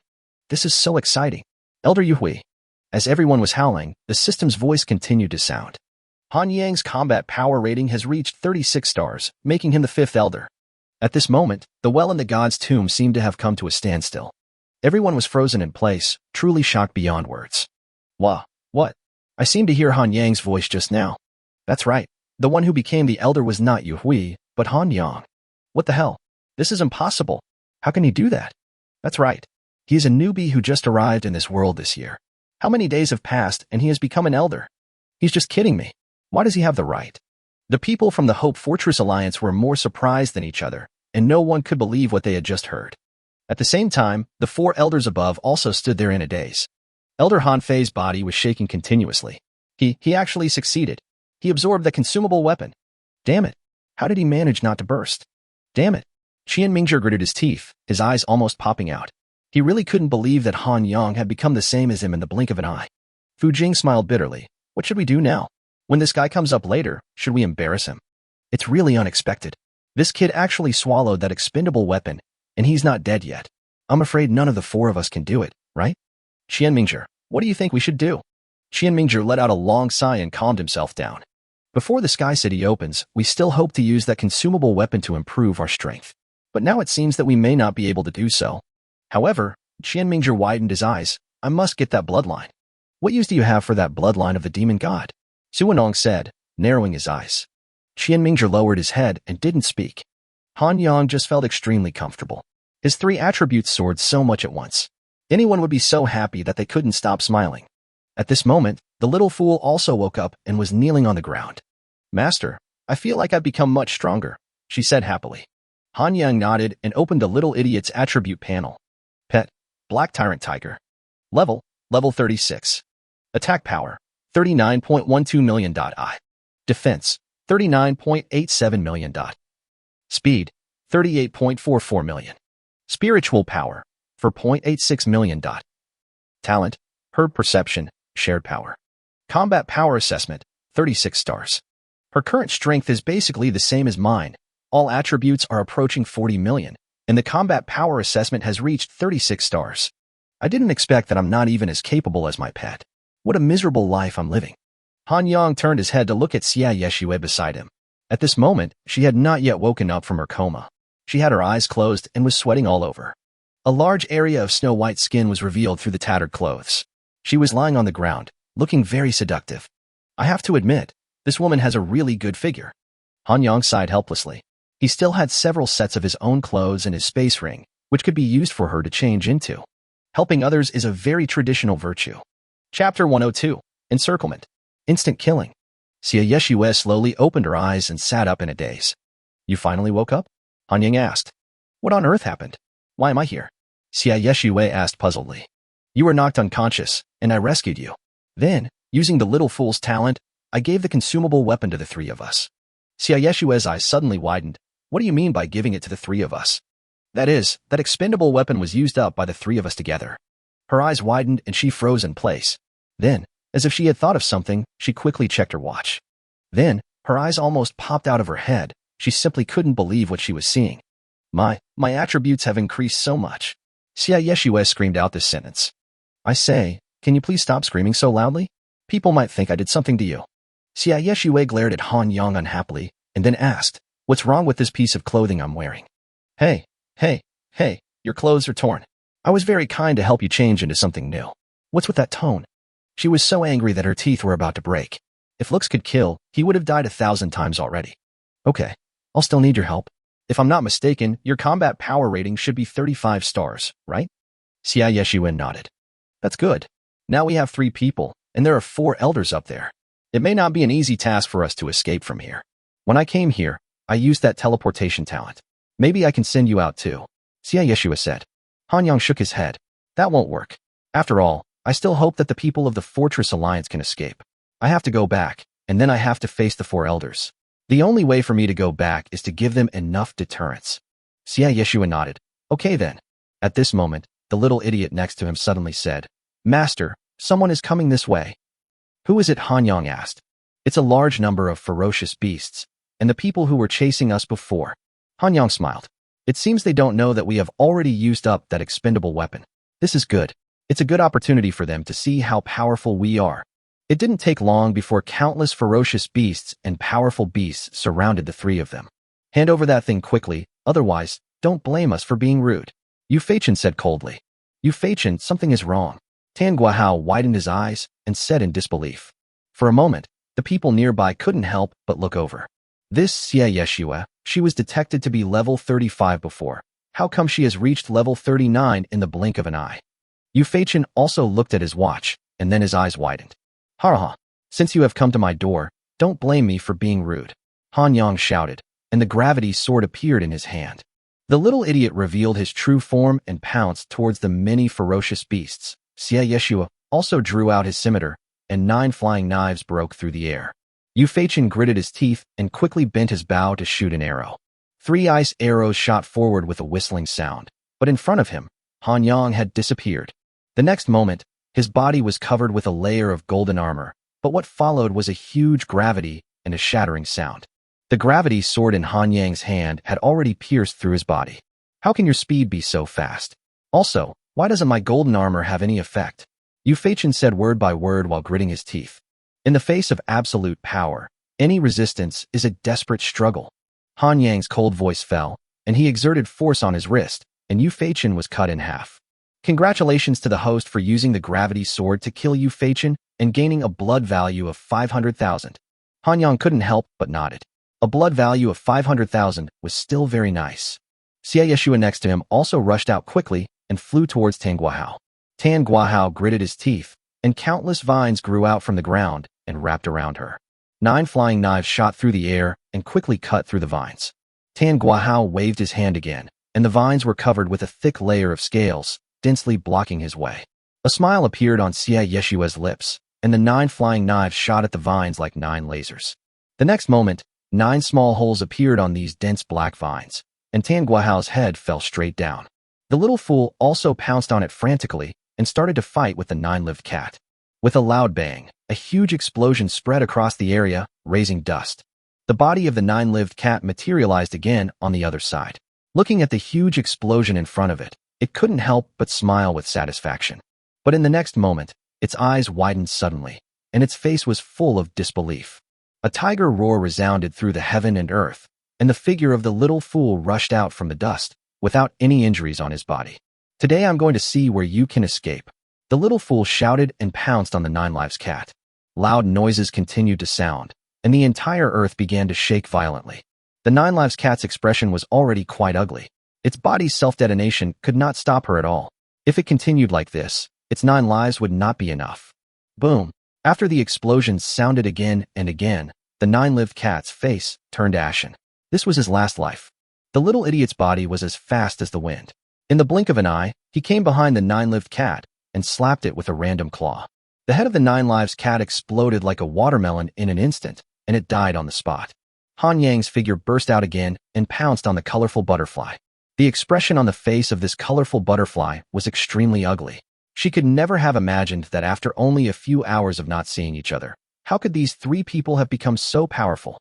This is so exciting. Elder Yuhui. As everyone was howling, the system's voice continued to sound. Han Yang's combat power rating has reached 36 stars, making him the 5th elder. At this moment, the well in the god's tomb seemed to have come to a standstill. Everyone was frozen in place, truly shocked beyond words. What? I seem to hear Han Yang's voice just now. That's right. The one who became the elder was not Yuhui, but Han Yang. What the hell? This is impossible. How can he do that? That's right. He is a newbie who just arrived in this world this year. How many days have passed and he has become an elder? He's just kidding me. Why does he have the right? The people from the Hope Fortress Alliance were more surprised than each other, and no one could believe what they had just heard. At the same time, the 4 elders above also stood there in a daze. Elder Han Fei's body was shaking continuously. He actually succeeded. He absorbed the consumable weapon. Damn it. How did he manage not to burst? Damn it. Qian Mingzhi gritted his teeth, his eyes almost popping out. He really couldn't believe that Han Yang had become the same as him in the blink of an eye. Fu Jing smiled bitterly. What should we do now? When this guy comes up later, should we embarrass him? It's really unexpected. This kid actually swallowed that expendable weapon, and he's not dead yet. I'm afraid none of the 4 of us can do it, right? Qian Mingzhi, what do you think we should do? Qian Mingzhi let out a long sigh and calmed himself down. Before the Sky City opens, we still hope to use that consumable weapon to improve our strength. But now it seems that we may not be able to do so. However, Qian Mingzhi widened his eyes. I must get that bloodline. What use do you have for that bloodline of the demon god? Su Wenong said, narrowing his eyes. Qian Mingzhi lowered his head and didn't speak. Han Yang just felt extremely comfortable. His 3 attributes soared so much at once. Anyone would be so happy that they couldn't stop smiling. At this moment, the little fool also woke up and was kneeling on the ground. Master, I feel like I've become much stronger, she said happily. Han Yang nodded and opened the little idiot's attribute panel. Pet, Black Tyrant Tiger. Level 36. Attack power, 39.12 million. Defense, 39.87 million. Speed, 38.44 million. Spiritual power, 4.86 million. Talent, Herd Perception, Shared Power. Combat Power Assessment, 36 stars. Her current strength is basically the same as mine. All attributes are approaching 40 million, and the Combat Power Assessment has reached 36 stars. I didn't expect that I'm not even as capable as my pet. What a miserable life I'm living. Han Yang turned his head to look at Xia Yeshue beside him. At this moment, she had not yet woken up from her coma. She had her eyes closed and was sweating all over. A large area of snow-white skin was revealed through the tattered clothes. She was lying on the ground, looking very seductive. I have to admit, this woman has a really good figure. Han Yang sighed helplessly. He still had several sets of his own clothes and his space ring, which could be used for her to change into. Helping others is a very traditional virtue. Chapter 102. Encirclement. Instant killing. Xia Yeshue slowly opened her eyes and sat up in a daze. You finally woke up? Han Yang asked. What on earth happened? Why am I here? Xia Yeshue asked puzzledly. You were knocked unconscious, and I rescued you. Then, using the little fool's talent, I gave the consumable weapon to the 3 of us. Xia Yeshue's eyes suddenly widened. What do you mean by giving it to the 3 of us? That is, that expendable weapon was used up by the 3 of us together. Her eyes widened and she froze in place. Then, as if she had thought of something, she quickly checked her watch. Then, her eyes almost popped out of her head. She simply couldn't believe what she was seeing. My attributes have increased so much. Xia Yeshue screamed out this sentence. I say, can you please stop screaming so loudly? People might think I did something to you. Xia Yeshue glared at Han Yang unhappily, and then asked, what's wrong with this piece of clothing I'm wearing? Hey, your clothes are torn. I was very kind to help you change into something new. What's with that tone? She was so angry that her teeth were about to break. If looks could kill, he would have died 1,000 times already. Okay, I'll still need your help. If I'm not mistaken, your combat power rating should be 35 stars, right? Xia Yeshuen nodded. That's good. Now we have 3 people, and there are 4 elders up there. It may not be an easy task for us to escape from here. When I came here, I used that teleportation talent. Maybe I can send you out too. Xia Yeshua said. Han Yang shook his head. That won't work. After all, I still hope that the people of the Fortress Alliance can escape. I have to go back, and then I have to face the 4 elders. The only way for me to go back is to give them enough deterrence. Xia Yeshua nodded. Okay then. At this moment, the little idiot next to him suddenly said, Master, someone is coming this way. Who is it? Han Yang asked. It's a large number of ferocious beasts, and the people who were chasing us before. Han Yang smiled. It seems they don't know that we have already used up that expendable weapon. This is good. It's a good opportunity for them to see how powerful we are. It didn't take long before countless ferocious beasts and powerful beasts surrounded the 3 of them. Hand over that thing quickly, otherwise, don't blame us for being rude. Yu Feichen said coldly. Yu Feichen, something is wrong. Tan Guahao widened his eyes and said in disbelief. For a moment, the people nearby couldn't help but look over. This Xia Yeshua, she was detected to be level 35 before. How come she has reached level 39 in the blink of an eye? Yu Feichen also looked at his watch, and then his eyes widened. Ha! Since you have come to my door, don't blame me for being rude. Han Yang shouted, and the gravity sword appeared in his hand. The little idiot revealed his true form and pounced towards the many ferocious beasts. Xia Yeshua also drew out his scimitar, and 9 flying knives broke through the air. Yu Feichen gritted his teeth and quickly bent his bow to shoot an arrow. 3 ice arrows shot forward with a whistling sound, but in front of him, Han Yang had disappeared. The next moment, his body was covered with a layer of golden armor, but what followed was a huge gravity and a shattering sound. The gravity sword in Han Yang's hand had already pierced through his body. How can your speed be so fast? Also, why doesn't my golden armor have any effect? Yu Feichen said word by word while gritting his teeth. In the face of absolute power, any resistance is a desperate struggle. Han Yang's cold voice fell, and he exerted force on his wrist, and Yu Feichen was cut in half. Congratulations to the host for using the gravity sword to kill Yu Feichen and gaining a blood value of 500,000. Han Yang couldn't help but nodded. A blood value of 500,000 was still very nice. Xia Yeshua next to him also rushed out quickly and flew towards Tan Guahao. Tan Guahao gritted his teeth, and countless vines grew out from the ground and wrapped around her. 9 flying knives shot through the air and quickly cut through the vines. Tan Guahao waved his hand again, and the vines were covered with a thick layer of scales, densely blocking his way. A smile appeared on Xia Yeshua's lips, and the 9 flying knives shot at the vines like 9 lasers. The next moment, 9 small holes appeared on these dense black vines, and Tan Guahao's head fell straight down. The little fool also pounced on it frantically and started to fight with the 9-lived cat. With a loud bang, a huge explosion spread across the area, raising dust. The body of the 9-lived cat materialized again on the other side. Looking at the huge explosion in front of it, it couldn't help but smile with satisfaction. But in the next moment, its eyes widened suddenly, and its face was full of disbelief. A tiger roar resounded through the heaven and earth, and the figure of the little fool rushed out from the dust, without any injuries on his body. Today I'm going to see where you can escape. The little fool shouted and pounced on the 9-lives cat. Loud noises continued to sound, and the entire earth began to shake violently. The 9-lives cat's expression was already quite ugly. Its body's self-detonation could not stop her at all. If it continued like this, its 9 lives would not be enough. Boom! After the explosions sounded again and again, the 9-lived cat's face turned ashen. This was his last life. The little idiot's body was as fast as the wind. In the blink of an eye, he came behind the 9-lived cat and slapped it with a random claw. The head of the 9-lives cat exploded like a watermelon in an instant, and it died on the spot. Han Yang's figure burst out again and pounced on the colorful butterfly. The expression on the face of this colorful butterfly was extremely ugly. She could never have imagined that after only a few hours of not seeing each other, how could these 3 people have become so powerful?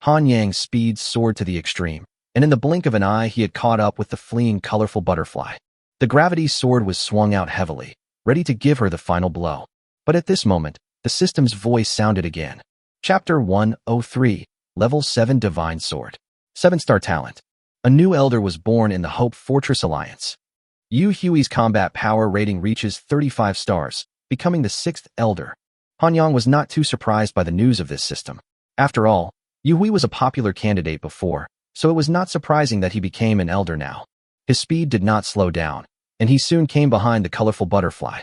Han Yang's speed soared to the extreme, and in the blink of an eye he had caught up with the fleeing colorful butterfly. The gravity sword was swung out heavily, ready to give her the final blow. But at this moment, the system's voice sounded again. Chapter 103, Level 7 Divine Sword. 7-star talent. A new elder was born in the Hope Fortress Alliance. Yu Hui's combat power rating reaches 35 stars, becoming the 6th elder. Han Yang was not too surprised by the news of this system. After all, Yu Hui was a popular candidate before, so it was not surprising that he became an elder now. His speed did not slow down, and he soon came behind the colorful butterfly.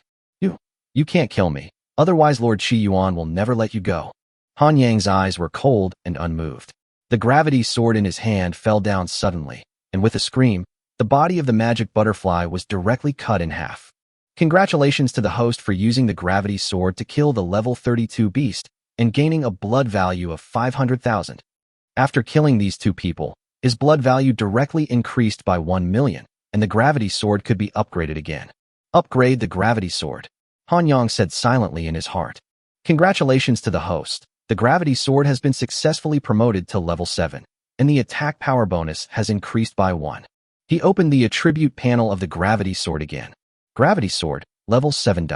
You can't kill me, otherwise Lord Qi Yuan will never let you go. Han Yang's eyes were cold and unmoved. The gravity sword in his hand fell down suddenly, and with a scream, the body of the magic butterfly was directly cut in half. Congratulations to the host for using the gravity sword to kill the level 32 beast and gaining a blood value of 500,000. After killing these two people, his blood value directly increased by 1 million, and the gravity sword could be upgraded again. Upgrade the gravity sword, Han Yang said silently in his heart. Congratulations to the host. The gravity sword has been successfully promoted to level 7, and the attack power bonus has increased by 1. He opened the attribute panel of the gravity sword again. Gravity sword, level 7.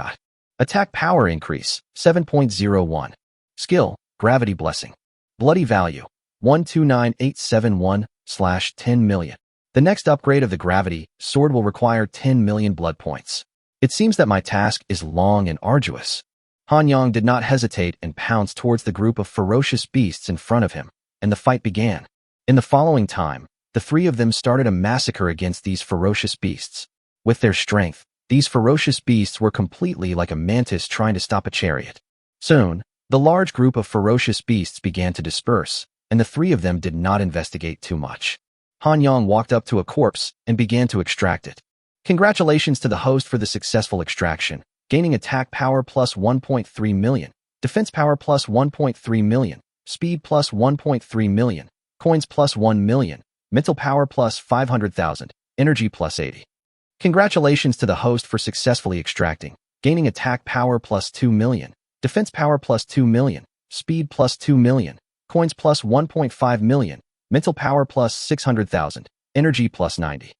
Attack power increase, 7.01. Skill, gravity blessing. Bloody value, 129871/10 million. The next upgrade of the gravity sword will require 10 million blood points. It seems that my task is long and arduous. Han Yang did not hesitate and pounced towards the group of ferocious beasts in front of him, and the fight began. In the following time, the three of them started a massacre against these ferocious beasts. With their strength, these ferocious beasts were completely like a mantis trying to stop a chariot. Soon, the large group of ferocious beasts began to disperse, and the three of them did not investigate too much. Han Yang walked up to a corpse and began to extract it. Congratulations to the host for the successful extraction, gaining attack power plus 1.3 million, defense power plus 1.3 million, speed plus 1.3 million, coins plus 1 million, mental power plus 500,000, energy plus 80. Congratulations to the host for successfully extracting, gaining attack power plus 2 million, defense power plus 2 million, speed plus 2 million, coins plus 1.5 million, mental power plus 600,000, energy plus 90.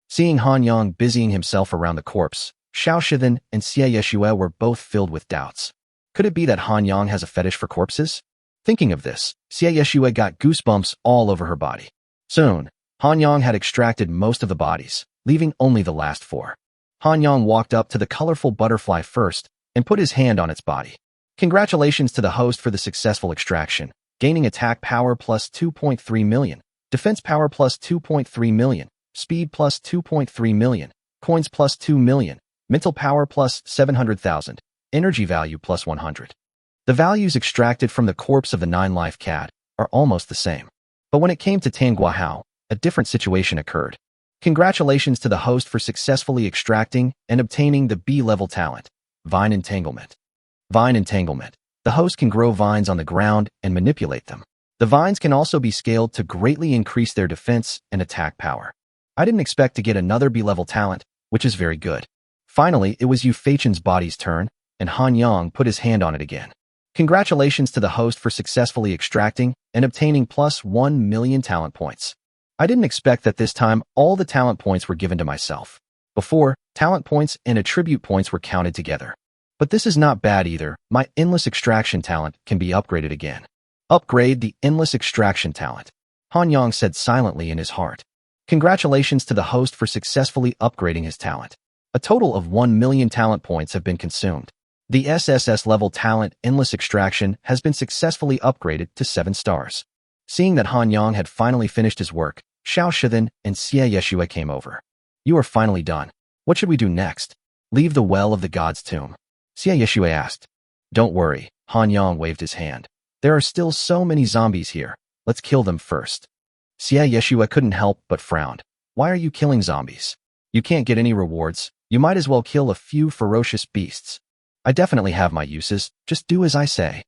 Seeing Han Yang busying himself around the corpse, Xiao Shithan and Xie Yeshue were both filled with doubts. Could it be that Han Yang has a fetish for corpses? Thinking of this, Xie Yeshue got goosebumps all over her body. Soon, Han Yang had extracted most of the bodies, leaving only the last 4. Han Yang walked up to the colorful butterfly first and put his hand on its body. Congratulations to the host for the successful extraction, gaining attack power plus 2.3 million, defense power plus 2.3 million, speed plus 2.3 million, coins plus 2 million, mental power plus 700,000, energy value plus 100. The values extracted from the corpse of the 9-life cat are almost the same. But when it came to Tan Guahao, a different situation occurred. Congratulations to the host for successfully extracting and obtaining the B-level talent, Vine Entanglement. Vine Entanglement. The host can grow vines on the ground and manipulate them. The vines can also be scaled to greatly increase their defense and attack power. I didn't expect to get another B-level talent, which is very good. Finally, it was Yu Feichen's body's turn, and Han Yang put his hand on it again. Congratulations to the host for successfully extracting and obtaining plus 1 million talent points. I didn't expect that this time all the talent points were given to myself. Before, talent points and attribute points were counted together. But this is not bad either. My endless extraction talent can be upgraded again. Upgrade the endless extraction talent, Han Yang said silently in his heart. Congratulations to the host for successfully upgrading his talent. A total of 1 million talent points have been consumed. The SSS-Level talent Endless Extraction has been successfully upgraded to 7 stars. Seeing that Han Yang had finally finished his work, Xiao Shithan and Xie Yeshue came over. You are finally done. What should we do next? Leave the well of the god's tomb, Xie Yeshue asked. Don't worry, Han Yang waved his hand. There are still so many zombies here. Let's kill them first. Xie Yeshue couldn't help but frowned. Why are you killing zombies? You can't get any rewards. You might as well kill a few ferocious beasts. I definitely have my uses. Just do as I say.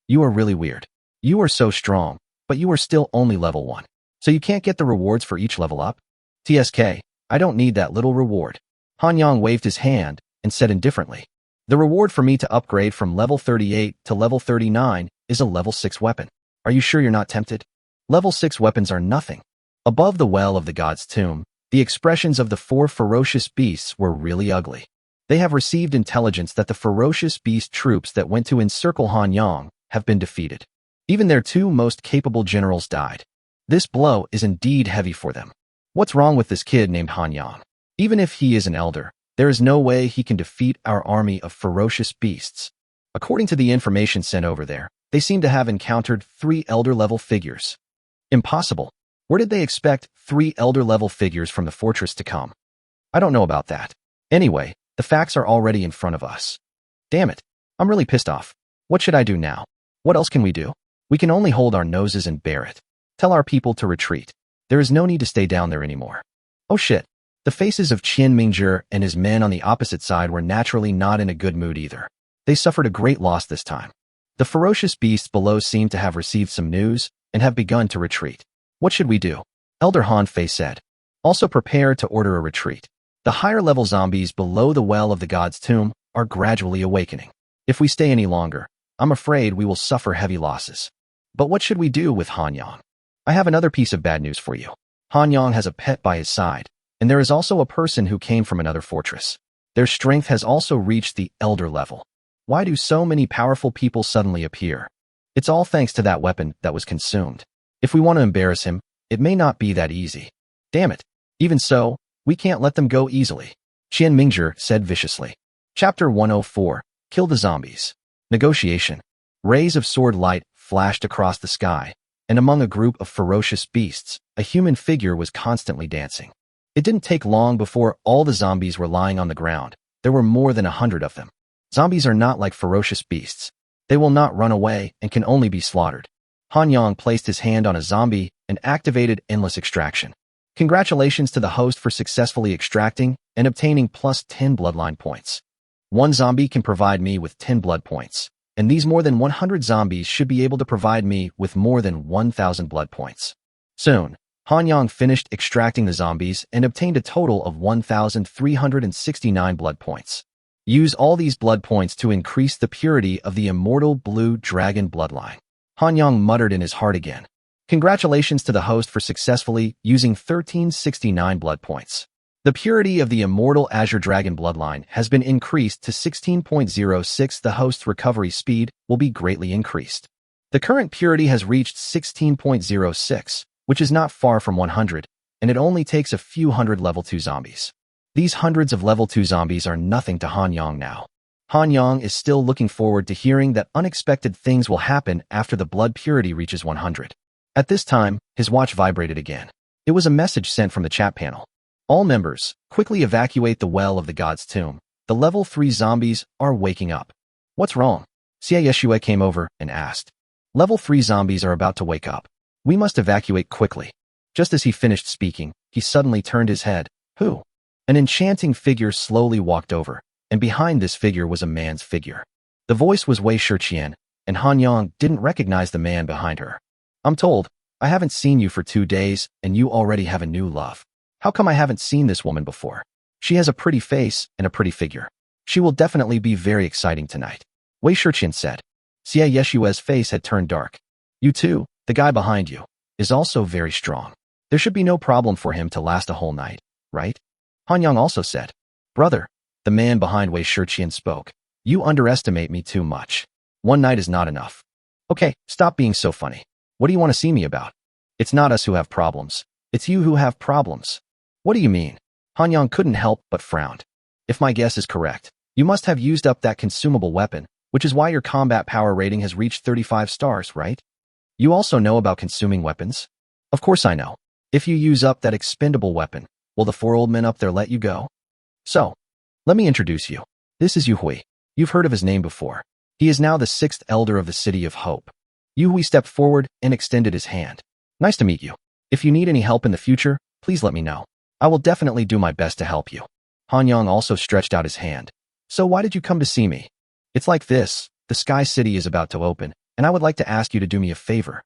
You are really weird. You are so strong, but you are still only level 1. So you can't get the rewards for each level up? TSK, I don't need that little reward. Han Yang waved his hand and said indifferently. The reward for me to upgrade from level 38 to level 39 is a level 6 weapon. Are you sure you're not tempted? Level 6 weapons are nothing. Above the well of the god's tomb, the expressions of the 4 ferocious beasts were really ugly. They have received intelligence that the ferocious beast troops that went to encircle Han Yang have been defeated. Even their 2 most capable generals died. This blow is indeed heavy for them. What's wrong with this kid named Han Yang? Even if he is an elder, there is no way he can defeat our army of ferocious beasts. According to the information sent over there, they seem to have encountered 3 elder-level figures. Impossible. Where did they expect 3 elder-level figures from the fortress to come? I don't know about that. Anyway, the facts are already in front of us. Damn it. I'm really pissed off. What should I do now? What else can we do? We can only hold our noses and bear it. Tell our people to retreat. There is no need to stay down there anymore. Oh shit. The faces of Qian Mingzhi and his men on the opposite side were naturally not in a good mood either. They suffered a great loss this time. The ferocious beasts below seemed to have received some news and have begun to retreat. What should we do? Elder Han Fei said. Also prepare to order a retreat. The higher-level zombies below the well of the god's tomb are gradually awakening. If we stay any longer, I'm afraid we will suffer heavy losses. But what should we do with Han Yang? I have another piece of bad news for you. Han Yang has a pet by his side, and there is also a person who came from another fortress. Their strength has also reached the elder level. Why do so many powerful people suddenly appear? It's all thanks to that weapon that was consumed. If we want to embarrass him, it may not be that easy. Damn it. Even so, we can't let them go easily. Qian Mingzhi said viciously. Chapter 104. Kill the zombies. Negotiation. Rays of sword light flashed across the sky, and among a group of ferocious beasts, a human figure was constantly dancing. It didn't take long before all the zombies were lying on the ground. There were more than 100 of them. Zombies are not like ferocious beasts. They will not run away and can only be slaughtered. Han Yang placed his hand on a zombie and activated endless extraction. Congratulations to the host for successfully extracting and obtaining plus 10 bloodline points. One zombie can provide me with 10 blood points, and these more than 100 zombies should be able to provide me with more than 1,000 blood points. Soon, Han Yang finished extracting the zombies and obtained a total of 1,369 blood points. Use all these blood points to increase the purity of the immortal blue dragon bloodline. Han Yang muttered in his heart again. Congratulations to the host for successfully using 1,369 blood points. The purity of the immortal Azure Dragon bloodline has been increased to 16.06. The host's recovery speed will be greatly increased. The current purity has reached 16.06, which is not far from 100, and it only takes a few hundred level 2 zombies. These hundreds of level 2 zombies are nothing to Han Yang now. Han Yang is still looking forward to hearing that unexpected things will happen after the blood purity reaches 100. At this time, his watch vibrated again. It was a message sent from the chat panel. All members, quickly evacuate the well of the god's tomb. The level 3 zombies are waking up. What's wrong? Xie Yeshua came over and asked. Level 3 zombies are about to wake up. We must evacuate quickly. Just as he finished speaking, he suddenly turned his head. Who? An enchanting figure slowly walked over, and behind this figure was a man's figure. The voice was Wei Shiqian, and Han Yang didn't recognize the man behind her. I'm told, I haven't seen you for 2 days, and you already have a new love. How come I haven't seen this woman before? She has a pretty face and a pretty figure. She will definitely be very exciting tonight. Wei Shiqian said. Xie Yeshua's face had turned dark. You too, the guy behind you, is also very strong. There should be no problem for him to last a whole night, right? Han Yang also said. Brother, the man behind Wei Shiqian spoke. You underestimate me too much. One night is not enough. Okay, stop being so funny. What do you want to see me about? It's not us who have problems. It's you who have problems. What do you mean? Han Yang couldn't help but frowned. If my guess is correct, you must have used up that consumable weapon, which is why your combat power rating has reached 35 stars, right? You also know about consuming weapons? Of course I know. If you use up that expendable weapon, will the 4 old men up there let you go? So, let me introduce you. This is Yu Hui. You've heard of his name before. He is now the 6th elder of the City of Hope. Yu Hui stepped forward and extended his hand. Nice to meet you. If you need any help in the future, please let me know. I will definitely do my best to help you. Han Yang also stretched out his hand. So why did you come to see me? It's like this. The Sky City is about to open, and I would like to ask you to do me a favor.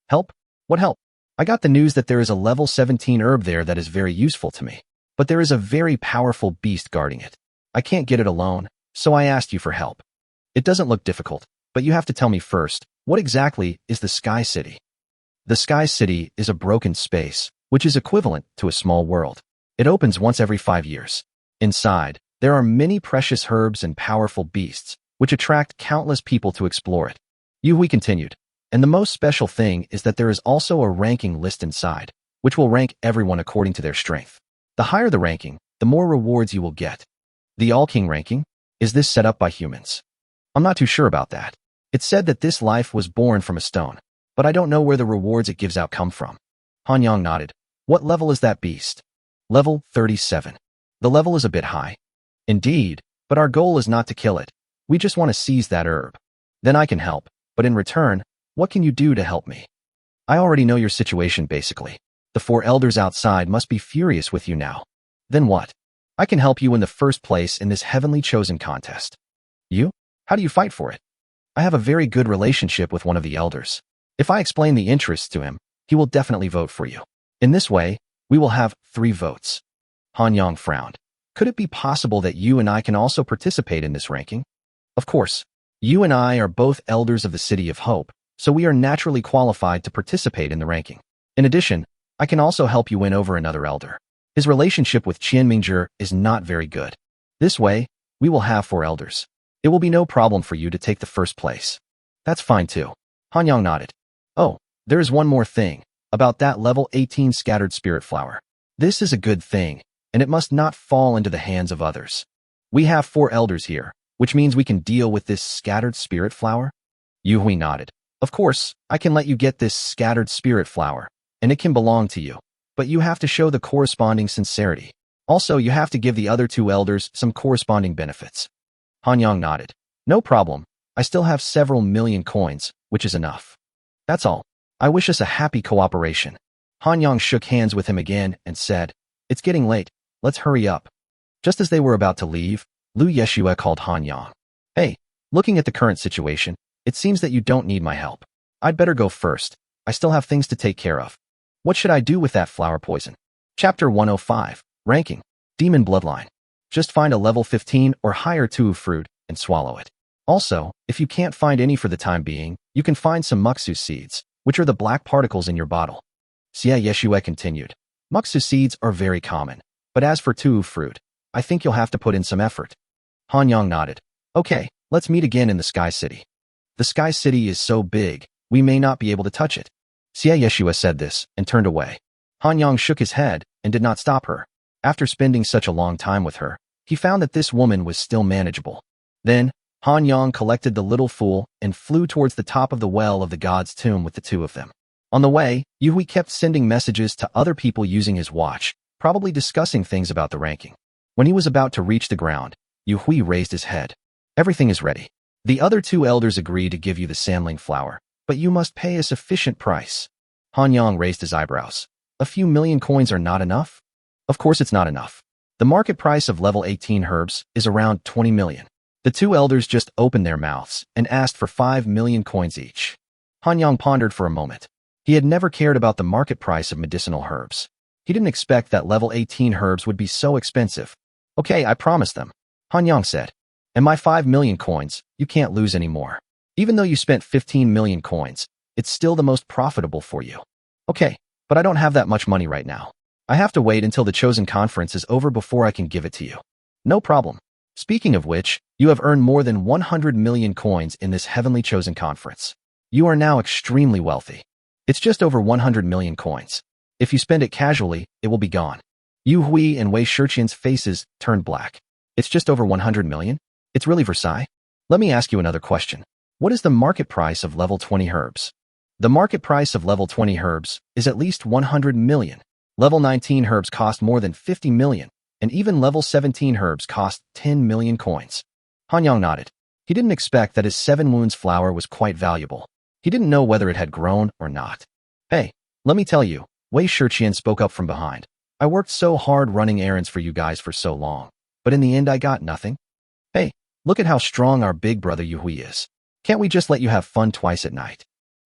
Help? What help? I got the news that there is a level 17 herb there that is very useful to me. But there is a very powerful beast guarding it. I can't get it alone, so I asked you for help. It doesn't look difficult, but you have to tell me first, what exactly is the Sky City? The Sky City is a broken space, which is equivalent to a small world. It opens once every 5 years. Inside, there are many precious herbs and powerful beasts, which attract countless people to explore it. Yu Hui continued, and the most special thing is that there is also a ranking list inside, which will rank everyone according to their strength. The higher the ranking, the more rewards you will get. The All-King ranking? Is this set up by humans? I'm not too sure about that. It said that this life was born from a stone, but I don't know where the rewards it gives out come from. Han Yang nodded. What level is that beast? Level 37. The level is a bit high. Indeed, but our goal is not to kill it. We just want to seize that herb. Then I can help, but in return, what can you do to help me? I already know your situation basically. The 4 elders outside must be furious with you now. Then what? I can help you in the first place in this heavenly chosen contest. You? How do you fight for it? I have a very good relationship with one of the elders. If I explain the interests to him, he will definitely vote for you. In this way, we will have 3 votes. Han Yang frowned. Could it be possible that you and I can also participate in this ranking? Of course. You and I are both elders of the City of Hope, so we are naturally qualified to participate in the ranking. In addition, I can also help you win over another elder. His relationship with Qianmingzhi is not very good. This way, we will have 4 elders. It will be no problem for you to take the first place. That's fine too. Han Yang nodded. Oh, there is one more thing, about that level 18 scattered spirit flower. This is a good thing, and it must not fall into the hands of others. We have 4 elders here, which means we can deal with this scattered spirit flower? Yu Hui nodded. Of course, I can let you get this scattered spirit flower, and it can belong to you. But you have to show the corresponding sincerity. Also, you have to give the other 2 elders some corresponding benefits. Han Yang nodded. No problem. I still have several million coins, which is enough. That's all. I wish us a happy cooperation. Han Yang shook hands with him again and said, It's getting late. Let's hurry up. Just as they were about to leave, Lu Yeshua called Han Yang. Hey, looking at the current situation, it seems that you don't need my help. I'd better go first. I still have things to take care of. What should I do with that flower poison? Chapter 105, Ranking, Demon Bloodline. Just find a level 15 or higher tuo fruit and swallow it. Also, if you can't find any for the time being, you can find some muksu seeds, which are the black particles in your bottle. Xia Yeshua continued. Muksu seeds are very common, but as for tuo fruit, I think you'll have to put in some effort. Han Yang nodded. Okay, let's meet again in the Sky City. The Sky City is so big, we may not be able to touch it. Xia Yeshua said this and turned away. Han Yang shook his head and did not stop her. After spending such a long time with her, he found that this woman was still manageable. Then, Han Yang collected the little fool and flew towards the top of the well of the god's tomb with the 2 of them. On the way, Yu Hui kept sending messages to other people using his watch, probably discussing things about the ranking. When he was about to reach the ground, Yu Hui raised his head. Everything is ready. The other 2 elders agree to give you the sandling flower, but you must pay a sufficient price. Han Yang raised his eyebrows. A few million coins are not enough? Of course it's not enough. The market price of level 18 herbs is around 20 million. The 2 elders just opened their mouths and asked for 5 million coins each. Han Yang pondered for a moment. He had never cared about the market price of medicinal herbs. He didn't expect that level 18 herbs would be so expensive. Okay, I promise them, Han Yang said. And my 5 million coins, you can't lose any more. Even though you spent 15 million coins, it's still the most profitable for you. Okay, but I don't have that much money right now. I have to wait until the chosen conference is over before I can give it to you. No problem. Speaking of which, you have earned more than 100 million coins in this heavenly chosen conference. You are now extremely wealthy. It's just over 100 million coins. If you spend it casually, it will be gone. Yu Hui and Wei Shiqian's faces turned black. It's just over 100 million? It's really Versailles? Let me ask you another question. What is the market price of level 20 herbs? The market price of level 20 herbs is at least 100 million. Level 19 herbs cost more than 50 million, and even level 17 herbs cost 10 million coins. Han Yang nodded. He didn't expect that his 7 wounds flower was quite valuable. He didn't know whether it had grown or not. Hey, let me tell you, Wei Shiqian spoke up from behind. I worked so hard running errands for you guys for so long, but in the end I got nothing. Hey, look at how strong our big brother Yu Hui is. Can't we just let you have fun twice at night?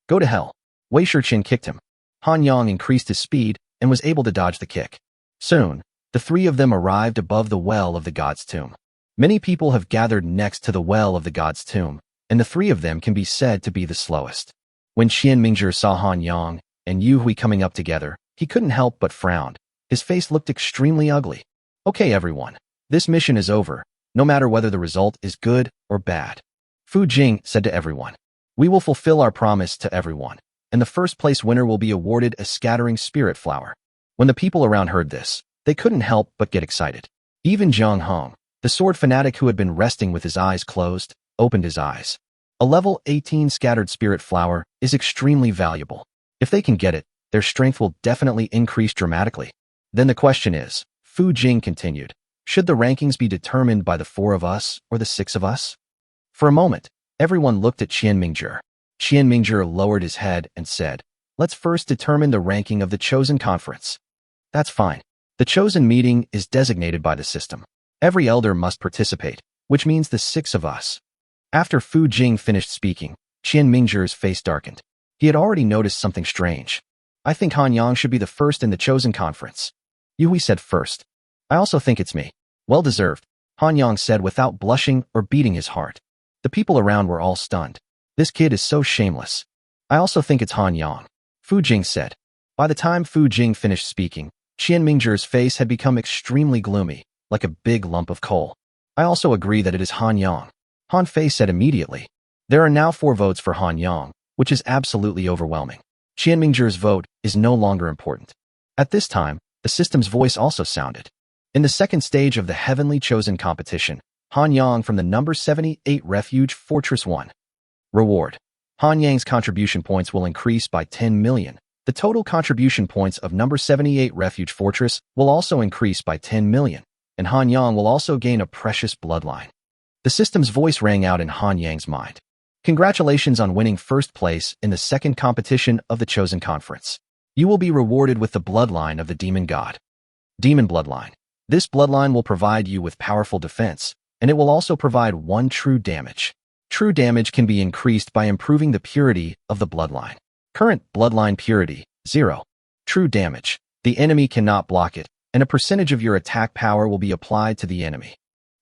Go to hell. Wei Shiqian kicked him. Han Yang increased his speed and was able to dodge the kick. Soon, the 3 of them arrived above the well of the god's tomb. Many people have gathered next to the well of the god's tomb, and the 3 of them can be said to be the slowest. When Qianmingzhi saw Han Yang and Yu Hui coming up together, he couldn't help but frown. His face looked extremely ugly. Okay, everyone. This mission is over, no matter whether the result is good or bad. Fu Jing said to everyone. We will fulfill our promise to everyone, and the first place winner will be awarded a scattering spirit flower. When the people around heard this, they couldn't help but get excited. Even Zhang Hong, the sword fanatic who had been resting with his eyes closed, opened his eyes. A level 18 scattered spirit flower is extremely valuable. If they can get it, their strength will definitely increase dramatically. Then the question is, Fu Jing continued, should the rankings be determined by the 4 of us or the 6 of us? For a moment, everyone looked at Qianmingzhi. Qianmingzhi lowered his head and said, Let's first determine the ranking of the chosen conference. That's fine. The chosen meeting is designated by the system. Every elder must participate, which means the 6 of us. After Fu Jing finished speaking, Qian Mingzhi's face darkened. He had already noticed something strange. I think Han Yang should be the first in the chosen conference. Yui said first. I also think it's me. Well deserved, Han Yang said without blushing or beating his heart. The people around were all stunned. This kid is so shameless. I also think it's Han Yang, Fu Jing said. By the time Fu Jing finished speaking, Qian Mingzhi's face had become extremely gloomy, like a big lump of coal. I also agree that it is Han Yang, Han Fei said immediately. There are now 4 votes for Han Yang, which is absolutely overwhelming. Qian Mingzhi's vote is no longer important. At this time, the system's voice also sounded. In the second stage of the heavenly chosen competition, Han Yang from the number 78 Refuge Fortress won. Reward. Han Yang's contribution points will increase by 10 million. The total contribution points of number 78 Refuge Fortress will also increase by 10 million, and Han Yang will also gain a precious bloodline. The system's voice rang out in Han Yang's mind. Congratulations on winning first place in the second competition of the chosen conference. You will be rewarded with the bloodline of the demon god. Demon bloodline. This bloodline will provide you with powerful defense, and it will also provide 1 true damage. True damage can be increased by improving the purity of the bloodline. Current bloodline purity, 0. True damage. The enemy cannot block it, and a percentage of your attack power will be applied to the enemy.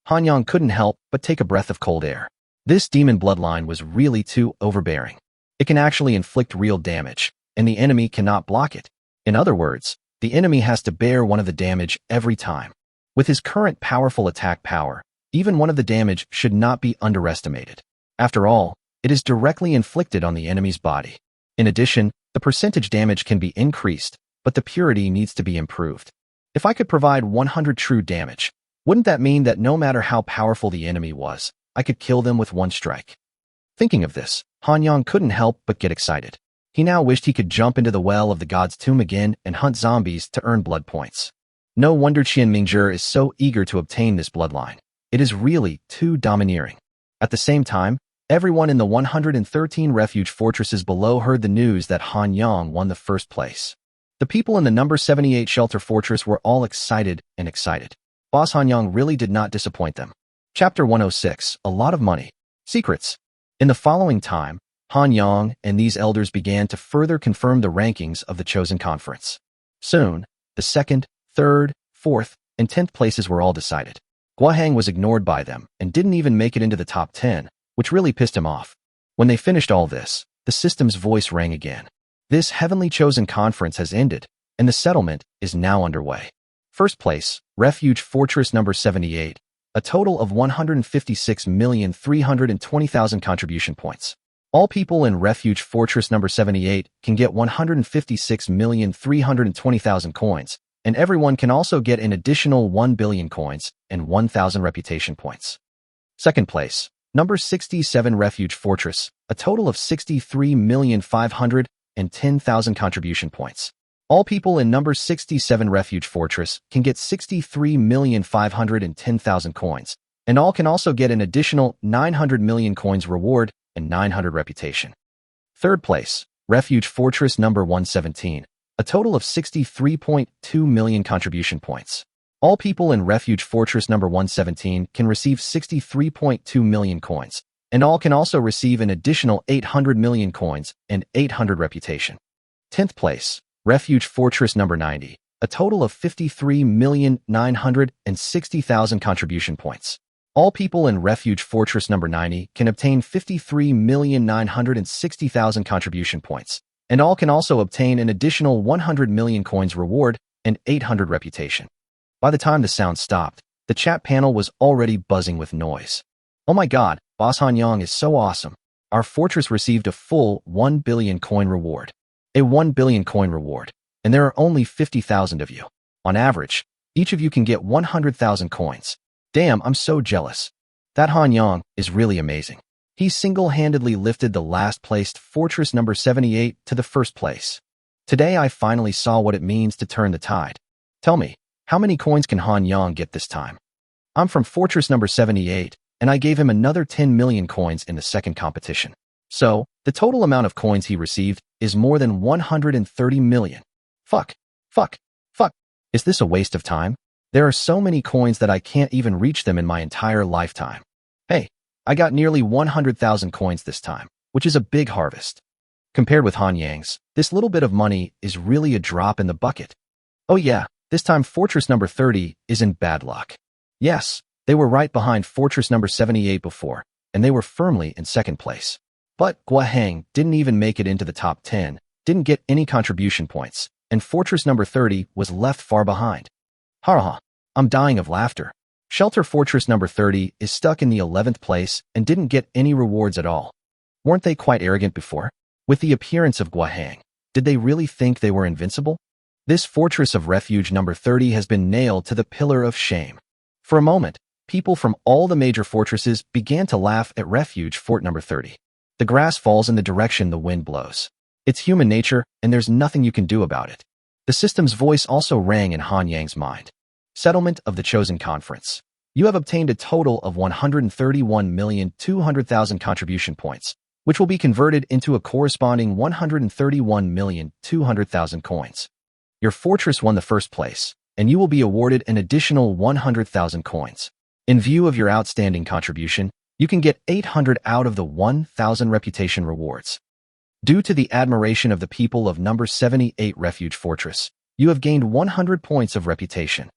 Han Yang couldn't help but take a breath of cold air. This demon bloodline was really too overbearing. It can actually inflict real damage, and the enemy cannot block it. In other words, the enemy has to bear 1 of the damage every time. With his current powerful attack power, even 1 of the damage should not be underestimated. After all, it is directly inflicted on the enemy's body. In addition, the percentage damage can be increased, but the purity needs to be improved. If I could provide 100 true damage, wouldn't that mean that no matter how powerful the enemy was, I could kill them with 1 strike? Thinking of this, Han Yang couldn't help but get excited. He now wished he could jump into the well of the god's tomb again and hunt zombies to earn blood points. No wonder Qian Mingzhi is so eager to obtain this bloodline. It is really too domineering. At the same time, everyone in the 113 refuge fortresses below heard the news that Han Yang won the first place. The people in the number 78 shelter fortress were all excited and excited. Boss Han Yang really did not disappoint them. Chapter 106, A Lot of Money. Secrets. In the following time, Han Yang and these elders began to further confirm the rankings of the chosen conference. Soon, the 2nd, 3rd, 4th, and 10th places were all decided. Guahang was ignored by them and didn't even make it into the top 10, which really pissed him off. When they finished all this, the system's voice rang again. This heavenly chosen conference has ended, and the settlement is now underway. First place, Refuge Fortress number 78, a total of 156,320,000 contribution points. All people in Refuge Fortress number 78 can get 156,320,000 coins, and everyone can also get an additional 1 billion coins and 1,000 reputation points. Second place, number 67 Refuge Fortress, a total of 63,510,000 contribution points. All people in number 67 Refuge Fortress can get 63,510,000 coins, and all can also get an additional 900 million coins reward and 900 reputation. Third place, Refuge Fortress number 117, a total of 63.2 million contribution points. All people in Refuge Fortress number 117 can receive 63.2 million coins, and all can also receive an additional 800 million coins and 800 reputation. 10th place, Refuge Fortress number 90, a total of 53,960,000 contribution points. All people in Refuge Fortress number 90 can obtain 53,960,000 contribution points, and all can also obtain an additional 100 million coins reward and 800 reputation. By the time the sound stopped, the chat panel was already buzzing with noise. Oh my god, Boss Han Yang is so awesome. Our fortress received a full 1 billion coin reward. A 1 billion coin reward, and there are only 50,000 of you. On average, each of you can get 100,000 coins. Damn, I'm so jealous. That Han Yang is really amazing. He single-handedly lifted the last-placed Fortress number 78 to the first place. Today I finally saw what it means to turn the tide. Tell me, how many coins can Han Yang get this time? I'm from Fortress number 78, and I gave him another 10 million coins in the second competition. So, The total amount of coins he received is more than 130 million. Fuck. Fuck. Fuck. Is this a waste of time? There are so many coins that I can't even reach them in my entire lifetime. Hey, I got nearly 100,000 coins this time, which is a big harvest. Compared with Han Yang's, this little bit of money is really a drop in the bucket. Oh yeah, this time Fortress number 30 is in bad luck. Yes, they were right behind Fortress number 78 before, and they were firmly in second place. But Gua Heng didn't even make it into the top 10, didn't get any contribution points, and Fortress number 30 was left far behind. Haha, I'm dying of laughter. Shelter Fortress number 30 is stuck in the 11th place and didn't get any rewards at all. Weren't they quite arrogant before? With the appearance of Gua Heng, did they really think they were invincible? This Fortress of Refuge number 30 has been nailed to the pillar of shame. For a moment, people from all the major fortresses began to laugh at Refuge Fort number 30. The grass falls in the direction the wind blows. It's human nature, and there's nothing you can do about it. The system's voice also rang in Han Yang's mind. Settlement of the Chosen Conference. You have obtained a total of 131,200,000 contribution points, which will be converted into a corresponding 131,200,000 coins. Your fortress won the first place, and you will be awarded an additional 100,000 coins. In view of your outstanding contribution, you can get 800 out of the 1,000 reputation rewards. Due to the admiration of the people of number 78 Refuge Fortress, you have gained 100 points of reputation.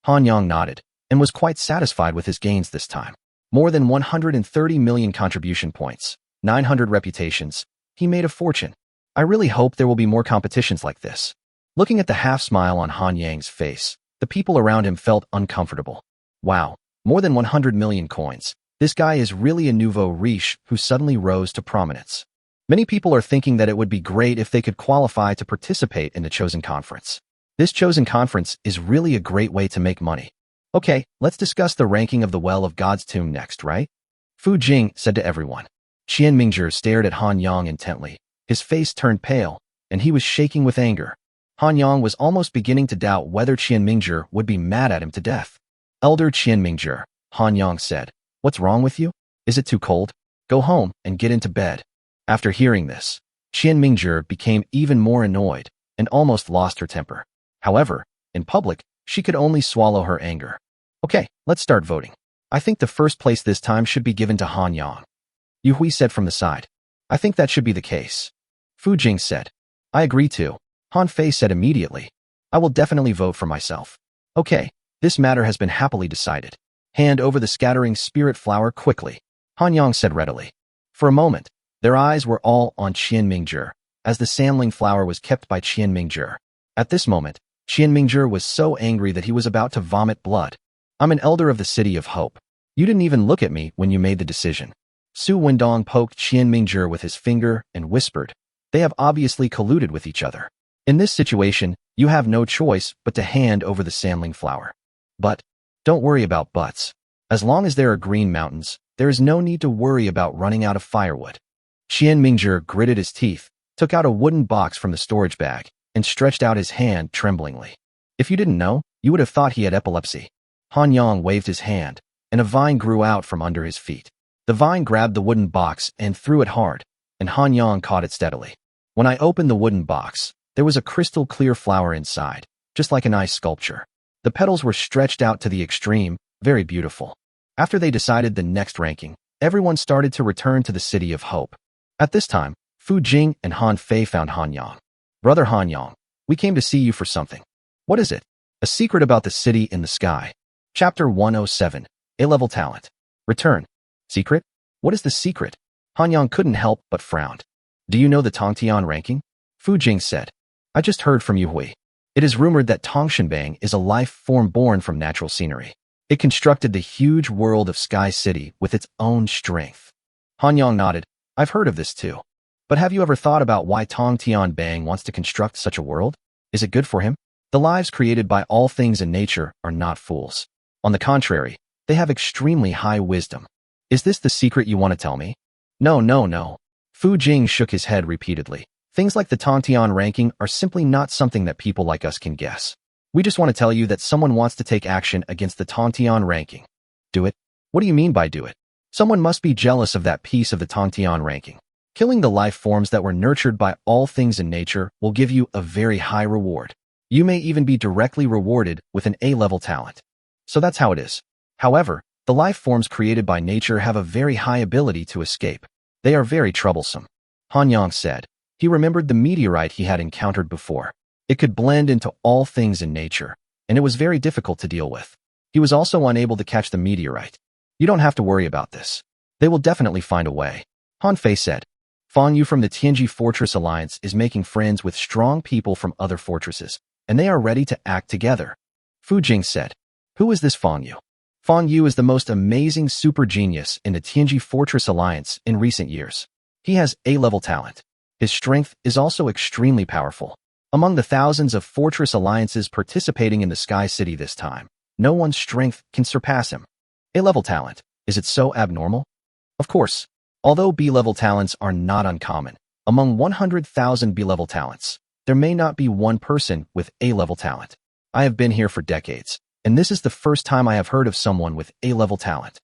Han Yang nodded, and was quite satisfied with his gains this time. More than 130 million contribution points, 900 reputations. He made a fortune. I really hope there will be more competitions like this. Looking at the half-smile on Han Yang's face, the people around him felt uncomfortable. Wow, more than 100 million coins. This guy is really a nouveau riche who suddenly rose to prominence. Many people are thinking that it would be great if they could qualify to participate in the Chosen Conference. This Chosen Conference is really a great way to make money. Okay, let's discuss the ranking of the Well of God's Tomb next, right? Fu Jing said to everyone. Qian Mingzhi stared at Han Yang intently. His face turned pale, and he was shaking with anger. Han Yang was almost beginning to doubt whether Qian Mingzhi would be mad at him to death. Elder Qian Mingzhi, Han Yang said, "What's wrong with you? Is it too cold? Go home and get into bed." After hearing this, Qian Mingzhi became even more annoyed and almost lost her temper. However, in public, she could only swallow her anger. Okay, let's start voting. I think the first place this time should be given to Han Yang. Yu Hui said from the side. I think that should be the case. Fu Jing said. I agree too. Han Fei said immediately. I will definitely vote for myself. Okay, this matter has been happily decided. Hand over the scattering spirit flower quickly. Han Yang said readily. For a moment, their eyes were all on Qian Mingzhi, as the sandling flower was kept by Qian Mingzhi. At this moment, Qian Mingzhi was so angry that he was about to vomit blood. I'm an elder of the City of Hope. You didn't even look at me when you made the decision. Su Wendong poked Qian Mingzhi with his finger and whispered, they have obviously colluded with each other. In this situation, you have no choice but to hand over the sandling flower. But, don't worry about buts. As long as there are green mountains, there is no need to worry about running out of firewood. Qian Mingzhi gritted his teeth, took out a wooden box from the storage bag, and stretched out his hand tremblingly. If you didn't know, you would have thought he had epilepsy. Han Yang waved his hand, and a vine grew out from under his feet. The vine grabbed the wooden box and threw it hard, and Han Yang caught it steadily. When I opened the wooden box, there was a crystal clear flower inside, just like an ice sculpture. The petals were stretched out to the extreme, very beautiful. After they decided the next ranking, everyone started to return to the City of Hope. At this time, Fu Jing and Han Fei found Han Yang. Brother Han Yang, we came to see you for something. What is it? A secret about the city in the sky. Chapter 107, A-Level Talent. Return. Secret? What is the secret? Han Yang couldn't help but frowned. Do you know the Tongtian ranking? Fu Jing said. I just heard from Yu Hui. It is rumored that Tongshanbang is a life form born from natural scenery. It constructed the huge world of Sky City with its own strength. Han Yang nodded. I've heard of this too. But have you ever thought about why Tongtian Bang wants to construct such a world? Is it good for him? The lives created by all things in nature are not fools. On the contrary, they have extremely high wisdom. Is this the secret you want to tell me? No. Fu Jing shook his head repeatedly. Things like the Tongtian ranking are simply not something that people like us can guess. We just want to tell you that someone wants to take action against the Tongtian ranking. Do it? What do you mean by do it? Someone must be jealous of that piece of the Tongtian ranking. Killing the life forms that were nurtured by all things in nature will give you a very high reward. You may even be directly rewarded with an A-level talent. So that's how it is. However, the life forms created by nature have a very high ability to escape. They are very troublesome. Han Yang said. He remembered the meteorite he had encountered before. It could blend into all things in nature, and it was very difficult to deal with. He was also unable to catch the meteorite. You don't have to worry about this. They will definitely find a way. Han Fei said. Fang Yu from the Tianji Fortress Alliance is making friends with strong people from other fortresses, and they are ready to act together. Fu Jing said. Who is this Fang Yu? Fang Yu is the most amazing super genius in the Tianji Fortress Alliance in recent years. He has A-level talent. His strength is also extremely powerful. Among the thousands of fortress alliances participating in the Sky City this time, no one's strength can surpass him. A-level talent, is it so abnormal? Of course, although B-level talents are not uncommon, among 100,000 B-level talents, there may not be one person with A-level talent. I have been here for decades, and this is the first time I have heard of someone with A-level talent.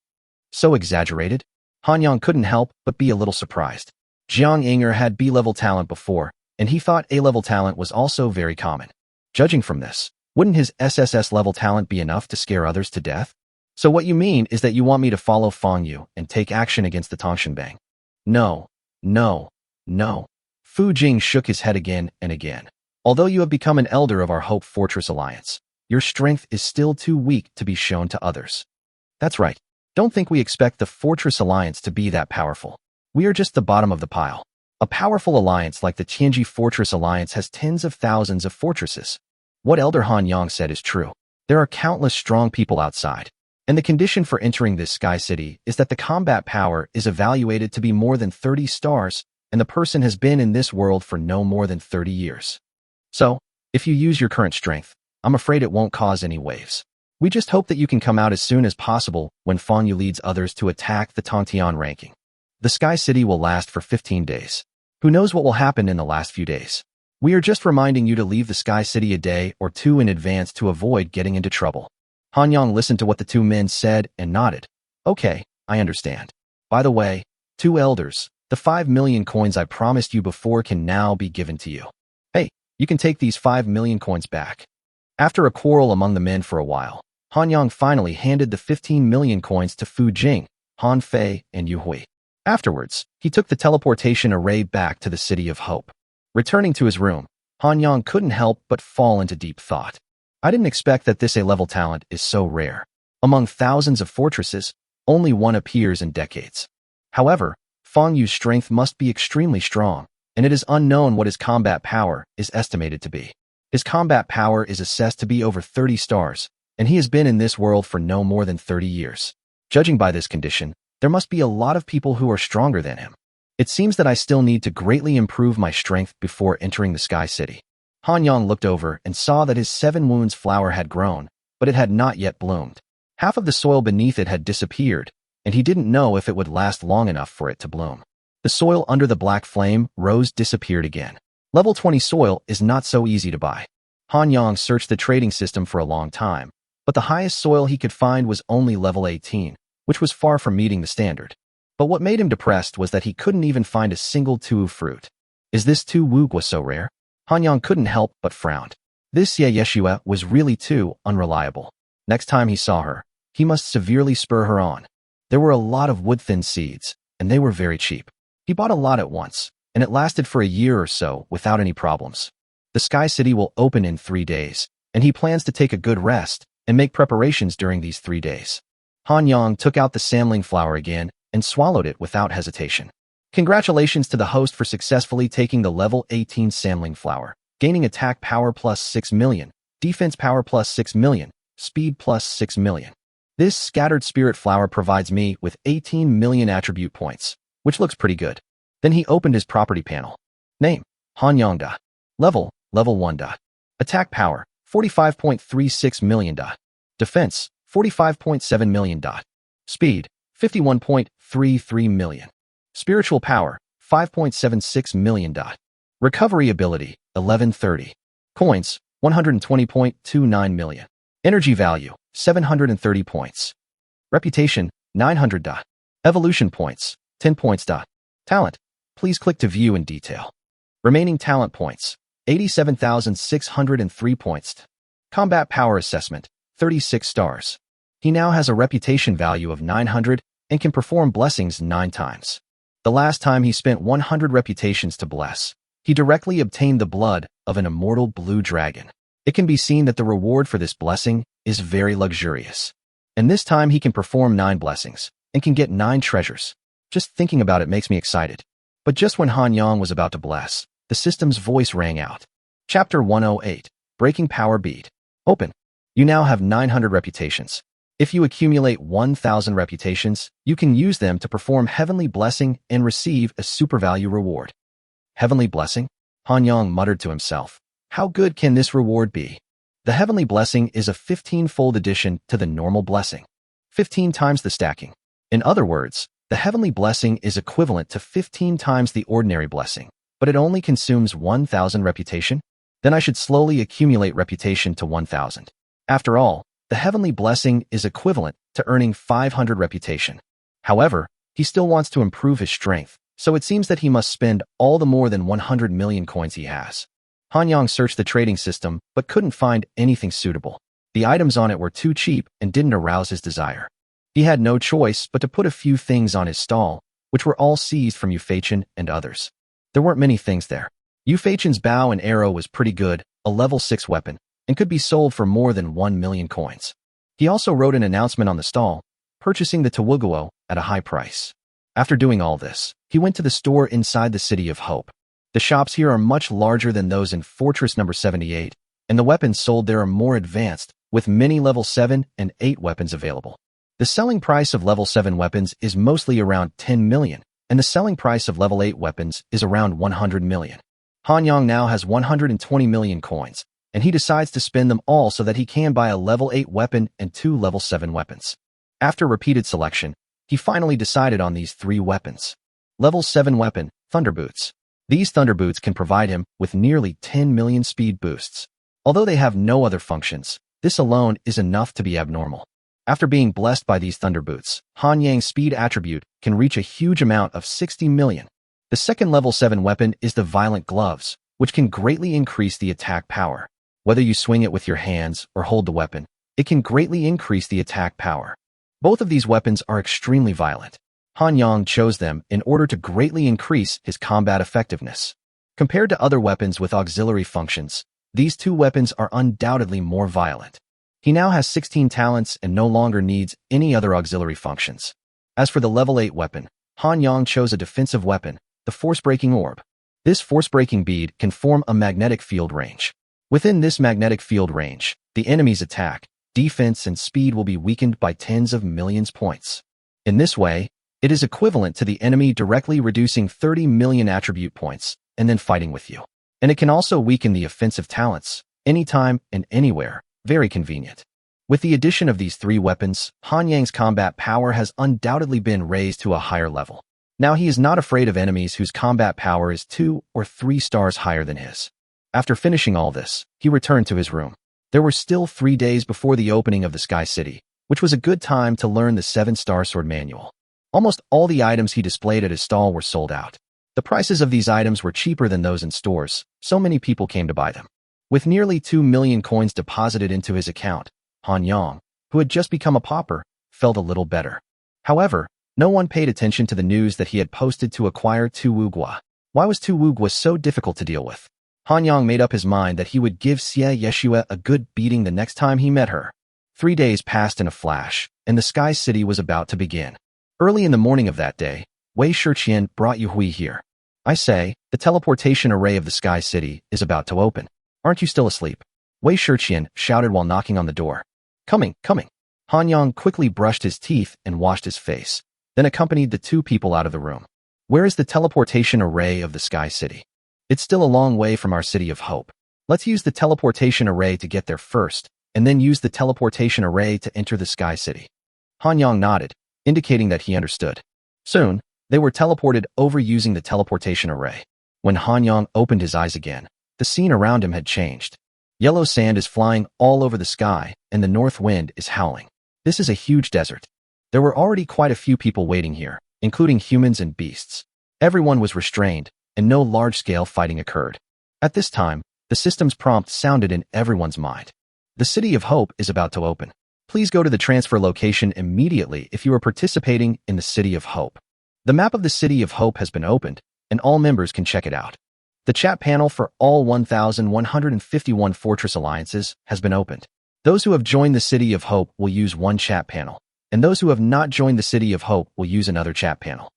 So exaggerated? Han Yang couldn't help but be a little surprised. Jiang Yinger had B-level talent before, and he thought A-level talent was also very common. Judging from this, wouldn't his SSS-level talent be enough to scare others to death? So what you mean is that you want me to follow Fang Yu and take action against the Tongshanbang? No, no, no. Fu Jing shook his head again and again. Although you have become an elder of our Hope Fortress Alliance, your strength is still too weak to be shown to others. That's right. Don't think we expect the Fortress Alliance to be that powerful. We are just the bottom of the pile. A powerful alliance like the Tianji Fortress Alliance has tens of thousands of fortresses. What Elder Han Yang said is true. There are countless strong people outside. And the condition for entering this Sky City is that the combat power is evaluated to be more than 30 stars, and the person has been in this world for no more than 30 years. So, if you use your current strength, I'm afraid it won't cause any waves. We just hope that you can come out as soon as possible when Fang Yu leads others to attack the Tongtian ranking. The Sky City will last for 15 days. Who knows what will happen in the last few days? We are just reminding you to leave the Sky City a day or two in advance to avoid getting into trouble. Han Yang listened to what the two men said and nodded. Okay, I understand. By the way, two elders, the 5 million coins I promised you before can now be given to you. Hey, you can take these 5 million coins back. After a quarrel among the men for a while, Han Yang finally handed the 15 million coins to Fu Jing, Han Fei, and Yu Hui. Afterwards, he took the teleportation array back to the City of Hope. Returning to his room, Han Yang couldn't help but fall into deep thought. I didn't expect that this A-level talent is so rare. Among thousands of fortresses, only one appears in decades. However, Fang Yu's strength must be extremely strong, and it is unknown what his combat power is estimated to be. His combat power is assessed to be over 30 stars, and he has been in this world for no more than 30 years. Judging by this condition, there must be a lot of people who are stronger than him. It seems that I still need to greatly improve my strength before entering the Sky City. Han Yang looked over and saw that his 7 wounds flower had grown, but it had not yet bloomed. Half of the soil beneath it had disappeared, and he didn't know if it would last long enough for it to bloom. The soil under the black flame rose disappeared again. Level 20 soil is not so easy to buy. Han Yang searched the trading system for a long time, but the highest soil he could find was only level 18, which was far from meeting the standard. But what made him depressed was that he couldn't even find a single tu fruit. Is this tu wugwa so rare? Han Yang couldn't help but frowned. This Ye Yeshua was really too unreliable. Next time he saw her, he must severely spur her on. There were a lot of wood-thin seeds, and they were very cheap. He bought a lot at once, and it lasted for a year or so without any problems. The Sky City will open in 3 days, and he plans to take a good rest and make preparations during these 3 days. Han Yang took out the samling flower again and swallowed it without hesitation. Congratulations to the host for successfully taking the level 18 samling flower, gaining attack power plus 6 million, defense power plus 6 million, speed plus 6 million. This scattered spirit flower provides me with 18 million attribute points, which looks pretty good. Then he opened his property panel. Name, Han Yang Da. Level 1 Da. Attack power, 45.36 million Da. Defense, 45.7 million Da. Speed, 51.33 million. Spiritual power, 5.76 million. Recovery ability, 1130. Coins, 120.29 million. Energy value, 730 points. Reputation, 900. Evolution points, 10 points. Talent, Please click to view in detail. Remaining talent points, 87,603 points. Combat power assessment, 36 stars. He now has a reputation value of 900 and can perform blessings 9 times. The last time he spent 100 reputations to bless, he directly obtained the blood of an immortal blue dragon. It can be seen that the reward for this blessing is very luxurious. And this time he can perform 9 blessings and can get 9 treasures. Just thinking about it makes me excited. But just when Han Yang was about to bless, the system's voice rang out. Chapter 108, Breaking Power Bead. Open. You now have 900 reputations. If you accumulate 1,000 reputations, you can use them to perform Heavenly Blessing and receive a super value reward. Heavenly Blessing? Han Yang muttered to himself. How good can this reward be? The Heavenly Blessing is a 15-fold addition to the normal blessing. 15 times the stacking. In other words, the Heavenly Blessing is equivalent to 15 times the ordinary blessing, but it only consumes 1,000 reputation? Then I should slowly accumulate reputation to 1,000. After all, the Heavenly Blessing is equivalent to earning 500 reputation. However, he still wants to improve his strength, so it seems that he must spend all the more than 100 million coins he has. Han Yang searched the trading system but couldn't find anything suitable. The items on it were too cheap and didn't arouse his desire. He had no choice but to put a few things on his stall, which were all seized from Ufachan and others. There weren't many things there. Ufachan's bow and arrow was pretty good, a level 6 weapon, and could be sold for more than 1 million coins. He also wrote an announcement on the stall, purchasing the Tawuguo at a high price. After doing all this, he went to the store inside the City of Hope. The shops here are much larger than those in Fortress number 78, and the weapons sold there are more advanced, with many level 7 and 8 weapons available. The selling price of level 7 weapons is mostly around 10 million, and the selling price of level 8 weapons is around 100 million. Han Yang now has 120 million coins, and he decides to spend them all so that he can buy a level 8 weapon and 2 level 7 weapons. After repeated selection, he finally decided on these 3 weapons. Level 7 weapon, Thunder Boots. These Thunder Boots can provide him with nearly 10 million speed boosts. Although they have no other functions, this alone is enough to be abnormal. After being blessed by these Thunder Boots, Han Yang's speed attribute can reach a huge amount of 60 million. The second level 7 weapon is the Violent Gloves, which can greatly increase the attack power. Whether you swing it with your hands or hold the weapon, it can greatly increase the attack power. Both of these weapons are extremely violent. Han Yang chose them in order to greatly increase his combat effectiveness. Compared to other weapons with auxiliary functions, these 2 weapons are undoubtedly more violent. He now has 16 talents and no longer needs any other auxiliary functions. As for the level 8 weapon, Han Yang chose a defensive weapon, the Force-Breaking Orb. This Force-Breaking Bead can form a magnetic field range. Within this magnetic field range, the enemy's attack, defense, and speed will be weakened by tens of millions points. In this way, it is equivalent to the enemy directly reducing 30 million attribute points and then fighting with you. And it can also weaken the offensive talents, anytime and anywhere. Very convenient. With the addition of these 3 weapons, Han Yang's combat power has undoubtedly been raised to a higher level. Now he is not afraid of enemies whose combat power is 2 or 3 stars higher than his. After finishing all this, he returned to his room. There were still 3 days before the opening of the Sky City, which was a good time to learn the 7-star sword manual. Almost all the items he displayed at his stall were sold out. The prices of these items were cheaper than those in stores, so many people came to buy them. With nearly 2 million coins deposited into his account, Han Yang, who had just become a pauper, felt a little better. However, no one paid attention to the news that he had posted to acquire Tu Wuguo. Why was Tu Wuguo so difficult to deal with? Han Yang made up his mind that he would give Xie Yeshua a good beating the next time he met her. 3 days passed in a flash, and the Sky City was about to begin. Early in the morning of that day, Wei Shiqian brought Yuhui here. I say, the teleportation array of the Sky City is about to open. Aren't you still asleep? Wei Shiqian shouted while knocking on the door. Coming, coming. Han Yang quickly brushed his teeth and washed his face, then accompanied the 2 people out of the room. Where is the teleportation array of the Sky City? It's still a long way from our City of Hope. Let's use the teleportation array to get there first, and then use the teleportation array to enter the Sky City. Han Yang nodded, indicating that he understood. Soon, they were teleported over using the teleportation array. When Han Yang opened his eyes again, the scene around him had changed. Yellow sand is flying all over the sky, and the north wind is howling. This is a huge desert. There were already quite a few people waiting here, including humans and beasts. Everyone was restrained, and no large-scale fighting occurred. At this time, the system's prompt sounded in everyone's mind. The City of Hope is about to open. Please go to the transfer location immediately if you are participating in the City of Hope. The map of the City of Hope has been opened, and all members can check it out. The chat panel for all 1,151 Fortress Alliances has been opened. Those who have joined the City of Hope will use one chat panel, and those who have not joined the City of Hope will use another chat panel.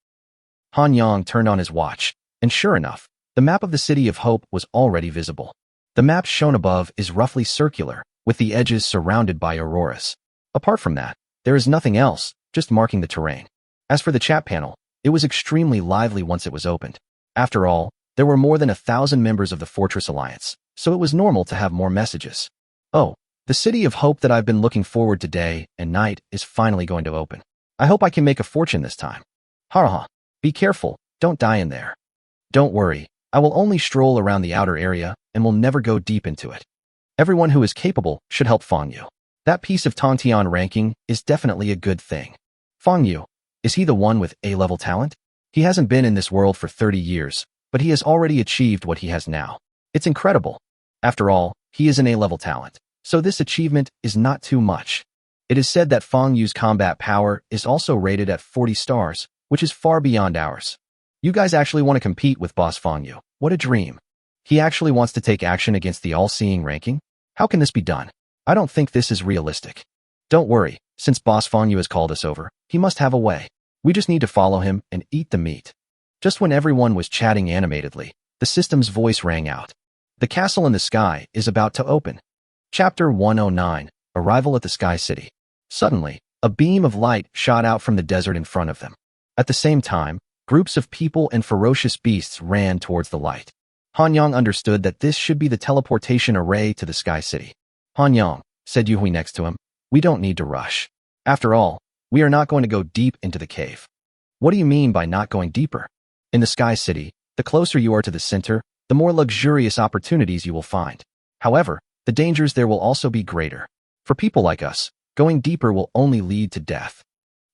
Han Yang turned on his watch, and sure enough, the map of the City of Hope was already visible. The map shown above is roughly circular, with the edges surrounded by auroras. Apart from that, there is nothing else, just marking the terrain. As for the chat panel, it was extremely lively once it was opened. After all, there were more than 1,000 members of the Fortress Alliance, so it was normal to have more messages. Oh, the City of Hope that I've been looking forward to day and night is finally going to open. I hope I can make a fortune this time. Ha. Be careful, don't die in there. Don't worry, I will only stroll around the outer area and will never go deep into it. Everyone who is capable should help Fang Yu. That piece of Tongtian ranking is definitely a good thing. Fang Yu, is he the one with A-level talent? He hasn't been in this world for 30 years, but he has already achieved what he has now. It's incredible. After all, he is an A-level talent, so this achievement is not too much. It is said that Fang Yu's combat power is also rated at 40 stars, which is far beyond ours. You guys actually want to compete with Boss Fang Yu. What a dream. He actually wants to take action against the all-seeing ranking? How can this be done? I don't think this is realistic. Don't worry, since Boss Fang Yu has called us over, he must have a way. We just need to follow him and eat the meat. Just when everyone was chatting animatedly, the system's voice rang out. The castle in the sky is about to open. Chapter 109, Arrival at the Sky City. Suddenly, a beam of light shot out from the desert in front of them. At the same time, groups of people and ferocious beasts ran towards the light. Han Yang understood that this should be the teleportation array to the Sky City. Han Yang, said Yu Hui next to him, we don't need to rush. After all, we are not going to go deep into the cave. What do you mean by not going deeper? In the Sky City, the closer you are to the center, the more luxurious opportunities you will find. However, the dangers there will also be greater. For people like us, going deeper will only lead to death.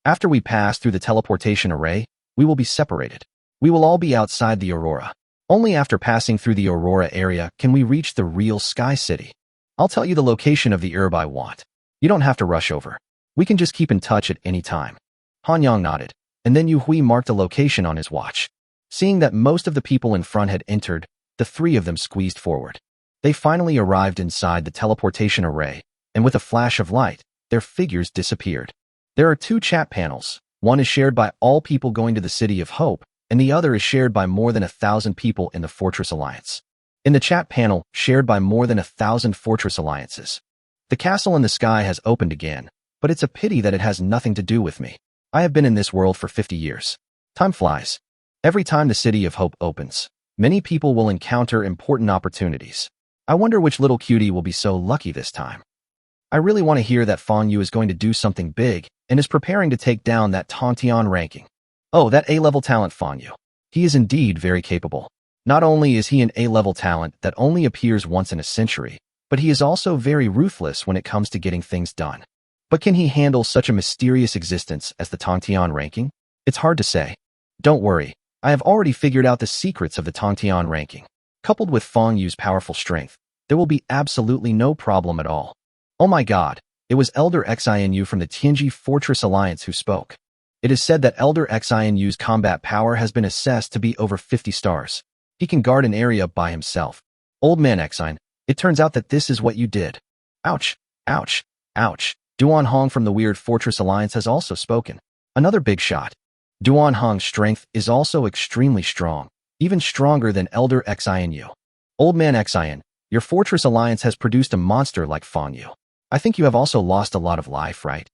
After we pass through the teleportation array, we will be separated. We will all be outside the Aurora. Only after passing through the Aurora area can we reach the real Sky City. I'll tell you the location of the herb I want. You don't have to rush over. We can just keep in touch at any time. Han Yang nodded, and then Yu Hui marked a location on his watch. Seeing that most of the people in front had entered, the three of them squeezed forward. They finally arrived inside the teleportation array, and with a flash of light, their figures disappeared. There are two chat panels. One is shared by all people going to the City of Hope, and the other is shared by more than 1,000 people in the Fortress Alliance. In the chat panel, shared by more than 1,000 Fortress Alliances. The castle in the sky has opened again, but it's a pity that it has nothing to do with me. I have been in this world for 50 years. Time flies. Every time the City of Hope opens, many people will encounter important opportunities. I wonder which little cutie will be so lucky this time. I really want to hear that Fang Yu is going to do something big and is preparing to take down that Tongtian ranking. Oh, that A-level talent Fang Yu. He is indeed very capable. Not only is he an A-level talent that only appears once in a century, but he is also very ruthless when it comes to getting things done. But can he handle such a mysterious existence as the Tongtian ranking? It's hard to say. Don't worry, I have already figured out the secrets of the Tongtian ranking. Coupled with Fang Yu's powerful strength, there will be absolutely no problem at all. Oh my god, it was Elder Xinu from the Tianji Fortress Alliance who spoke. It is said that Elder Xinu's combat power has been assessed to be over 50 stars. He can guard an area by himself. Old man Xine, it turns out that this is what you did. Ouch, ouch, ouch. Duan Hong from the Weird Fortress Alliance has also spoken. Another big shot. Duan Hong's strength is also extremely strong, even stronger than Elder Xinu. Old man Xine, your Fortress Alliance has produced a monster like Fang Yu. I think you have also lost a lot of life, right?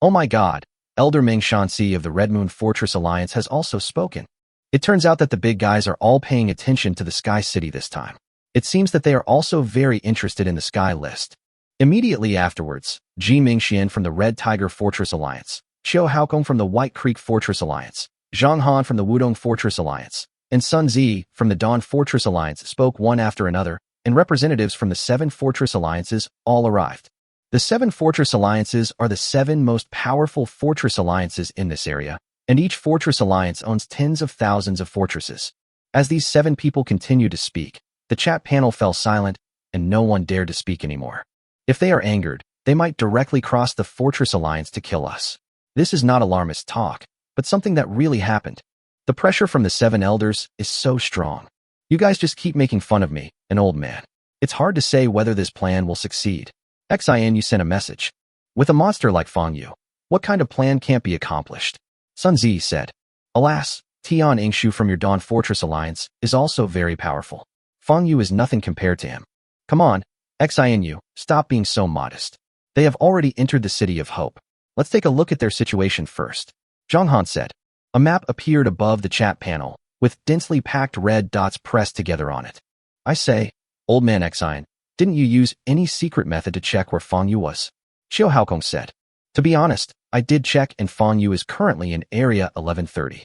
Oh my god, Elder Ming Shanxi of the Red Moon Fortress Alliance has also spoken. It turns out that the big guys are all paying attention to the Sky City this time. It seems that they are also very interested in the Sky List. Immediately afterwards, Ji Mingxian from the Red Tiger Fortress Alliance, Qiu Haokong from the White Creek Fortress Alliance, Zhang Han from the Wudong Fortress Alliance, and Sun Zi from the Dawn Fortress Alliance spoke one after another, and representatives from the 7 Fortress Alliances all arrived. The 7 Fortress Alliances are the 7 most powerful Fortress Alliances in this area, and each fortress alliance owns tens of thousands of fortresses. As these 7 people continued to speak, the chat panel fell silent, and no one dared to speak anymore. If they are angered, they might directly cross the fortress alliance to kill us. This is not alarmist talk, but something that really happened. The pressure from the 7 elders is so strong. You guys just keep making fun of me, an old man. It's hard to say whether this plan will succeed. Xin, you sent a message. With a monster like Fang Yu, what kind of plan can't be accomplished? Sun Zi said. Alas, Tian Yingshu from your Dawn Fortress Alliance is also very powerful. Fang Yu is nothing compared to him. Come on, Xin, stop being so modest. They have already entered the City of Hope. Let's take a look at their situation first. Zhang Han said. A map appeared above the chat panel, with densely packed red dots pressed together on it. I say, old man Xin, didn't you use any secret method to check where Fang Yu was? Xiao Haokong said. To be honest, I did check and Fang Yu is currently in Area 1130.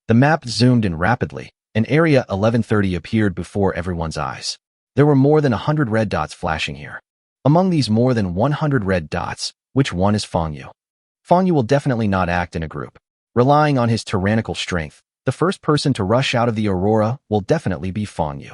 The map zoomed in rapidly, and Area 1130 appeared before everyone's eyes. There were more than 100 red dots flashing here. Among these more than 100 red dots, which one is Fang Yu? Fang Yu will definitely not act in a group. Relying on his tyrannical strength, the first person to rush out of the Aurora will definitely be Fang Yu.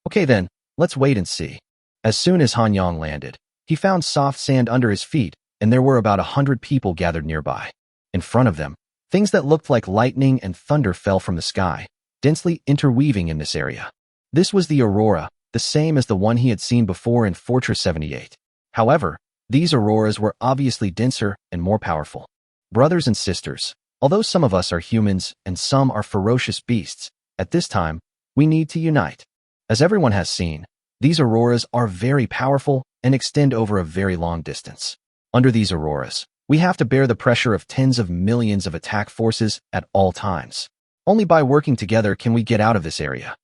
Okay then, let's wait and see. As soon as Han Yang landed, he found soft sand under his feet, and there were about 100 people gathered nearby. In front of them, things that looked like lightning and thunder fell from the sky, densely interweaving in this area. This was the Aurora, the same as the one he had seen before in Fortress 78. However, these auroras were obviously denser and more powerful. Brothers and sisters, although some of us are humans and some are ferocious beasts, at this time, we need to unite. As everyone has seen, these auroras are very powerful and extend over a very long distance. Under these auroras, we have to bear the pressure of tens of millions of attack forces at all times. Only by working together can we get out of this area.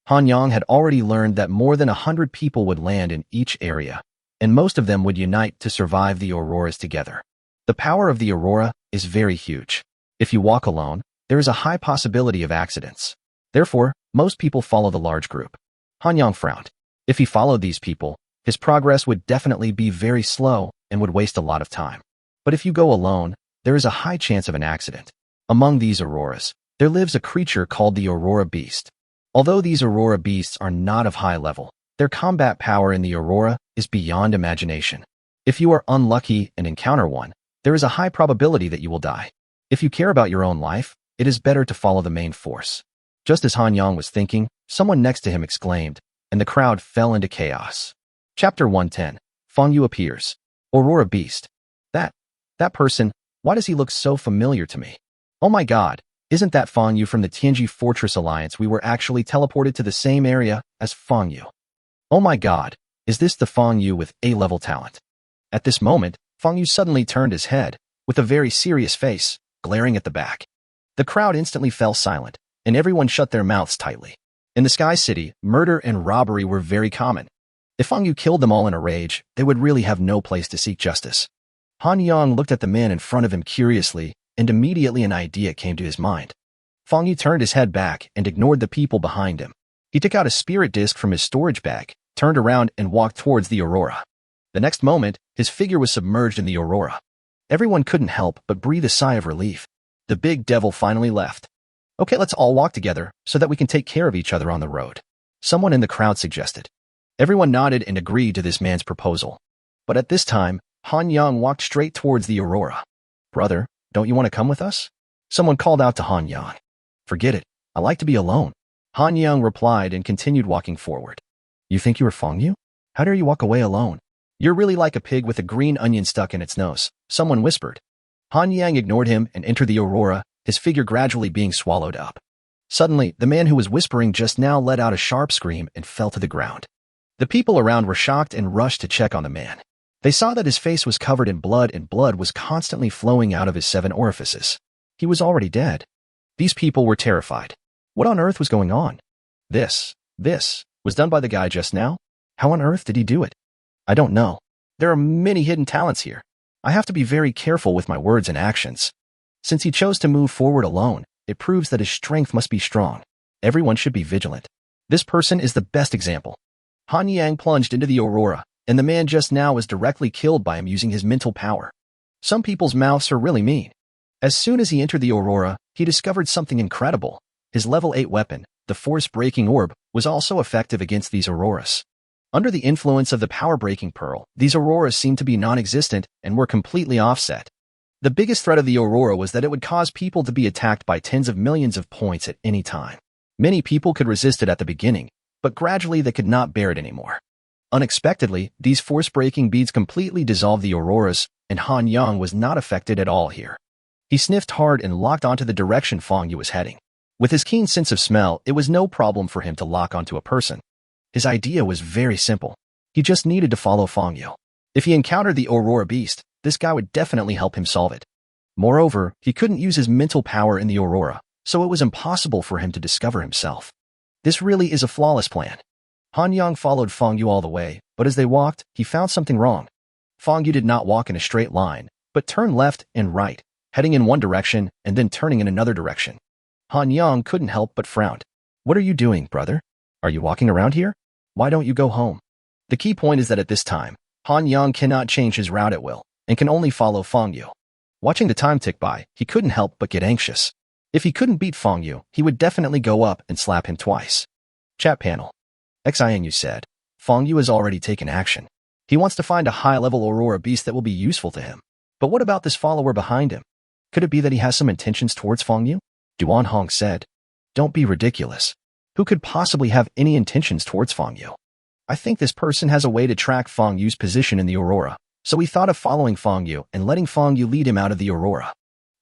Han Yang had already learned that more than 100 people would land in each area, and most of them would unite to survive the auroras together. The power of the aurora is very huge. If you walk alone, there is a high possibility of accidents. Therefore, most people follow the large group. Han Yang frowned. If he followed these people, his progress would definitely be very slow and would waste a lot of time. But if you go alone, there is a high chance of an accident. Among these auroras, there lives a creature called the Aurora Beast. Although these Aurora Beasts are not of high level, their combat power in the Aurora is beyond imagination. If you are unlucky and encounter one, there is a high probability that you will die. If you care about your own life, it is better to follow the main force. Just as Han Yang was thinking, someone next to him exclaimed, and the crowd fell into chaos. Chapter 110. Fang Yu appears. Aurora Beast. That person, why does he look so familiar to me? Oh my god, isn't that Fang Yu from the Tianji Fortress Alliance? We were actually teleported to the same area as Fang Yu. Oh my god, is this the Fang Yu with A-level talent? At this moment, Fang Yu suddenly turned his head, with a very serious face, glaring at the back. The crowd instantly fell silent, and everyone shut their mouths tightly. In the Sky City, murder and robbery were very common. If Fang Yu killed them all in a rage, they would really have no place to seek justice. Han Yang looked at the man in front of him curiously, and immediately an idea came to his mind. Fang Yu turned his head back and ignored the people behind him. He took out a spirit disc from his storage bag, turned around and walked towards the Aurora. The next moment, his figure was submerged in the Aurora. Everyone couldn't help but breathe a sigh of relief. The big devil finally left. Okay, let's all walk together so that we can take care of each other on the road. Someone in the crowd suggested. Everyone nodded and agreed to this man's proposal. But at this time, Han Yang walked straight towards the Aurora. Brother, don't you want to come with us? Someone called out to Han Yang. Forget it. I like to be alone. Han Yang replied and continued walking forward. You think you are Fang Yu? How dare you walk away alone? You're really like a pig with a green onion stuck in its nose, someone whispered. Han Yang ignored him and entered the Aurora, his figure gradually being swallowed up. Suddenly, the man who was whispering just now let out a sharp scream and fell to the ground. The people around were shocked and rushed to check on the man. They saw that his face was covered in blood and blood was constantly flowing out of his 7 orifices. He was already dead. These people were terrified. What on earth was going on? This was done by the guy just now? How on earth did he do it? I don't know. There are many hidden talents here. I have to be very careful with my words and actions. Since he chose to move forward alone, it proves that his strength must be strong. Everyone should be vigilant. This person is the best example. Han Yang plunged into the Aurora, and the man just now was directly killed by him using his mental power. Some people's mouths are really mean. As soon as he entered the aurora, he discovered something incredible. His level 8 weapon, the force-breaking orb, was also effective against these auroras. Under the influence of the power-breaking pearl, these auroras seemed to be non-existent and were completely offset. The biggest threat of the aurora was that it would cause people to be attacked by tens of millions of points at any time. Many people could resist it at the beginning, but gradually they could not bear it anymore. Unexpectedly, these force-breaking beads completely dissolved the auroras, and Han Yang was not affected at all here. He sniffed hard and locked onto the direction Fong Yu was heading. With his keen sense of smell, it was no problem for him to lock onto a person. His idea was very simple. He just needed to follow Fong Yu. If he encountered the Aurora Beast, this guy would definitely help him solve it. Moreover, he couldn't use his mental power in the Aurora, so it was impossible for him to discover himself. This really is a flawless plan. Han Yang followed Fong Yu all the way, but as they walked, he found something wrong. Fong Yu did not walk in a straight line, but turned left and right, heading in one direction and then turning in another direction. Han Yang couldn't help but frowned. "What are you doing, brother? Are you walking around here? Why don't you go home?" The key point is that at this time, Han Yang cannot change his route at will, and can only follow Fong Yu. Watching the time tick by, he couldn't help but get anxious. If he couldn't beat Fong Yu, he would definitely go up and slap him twice. Chat panel. Xianyu said, Fong Yu has already taken action. He wants to find a high-level Aurora Beast that will be useful to him. But what about this follower behind him? Could it be that he has some intentions towards Fong Yu? Duan Hong said, "Don't be ridiculous. Who could possibly have any intentions towards Fong Yu? I think this person has a way to track Fong Yu's position in the Aurora, so he thought of following Fong Yu and letting Fong Yu lead him out of the Aurora.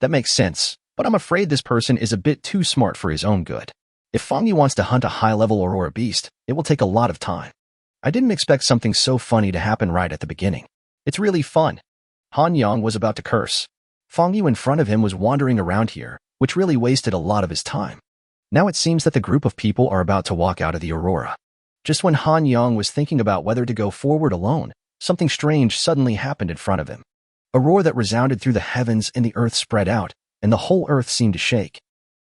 That makes sense, but I'm afraid this person is a bit too smart for his own good. If Fong Yu wants to hunt a high-level Aurora Beast, it will take a lot of time. I didn't expect something so funny to happen right at the beginning. It's really fun." Han Yang was about to curse. Fong Yu in front of him was wandering around here, which really wasted a lot of his time. Now it seems that the group of people are about to walk out of the Aurora. Just when Han Yang was thinking about whether to go forward alone, something strange suddenly happened in front of him. A roar that resounded through the heavens and the earth spread out, and the whole earth seemed to shake.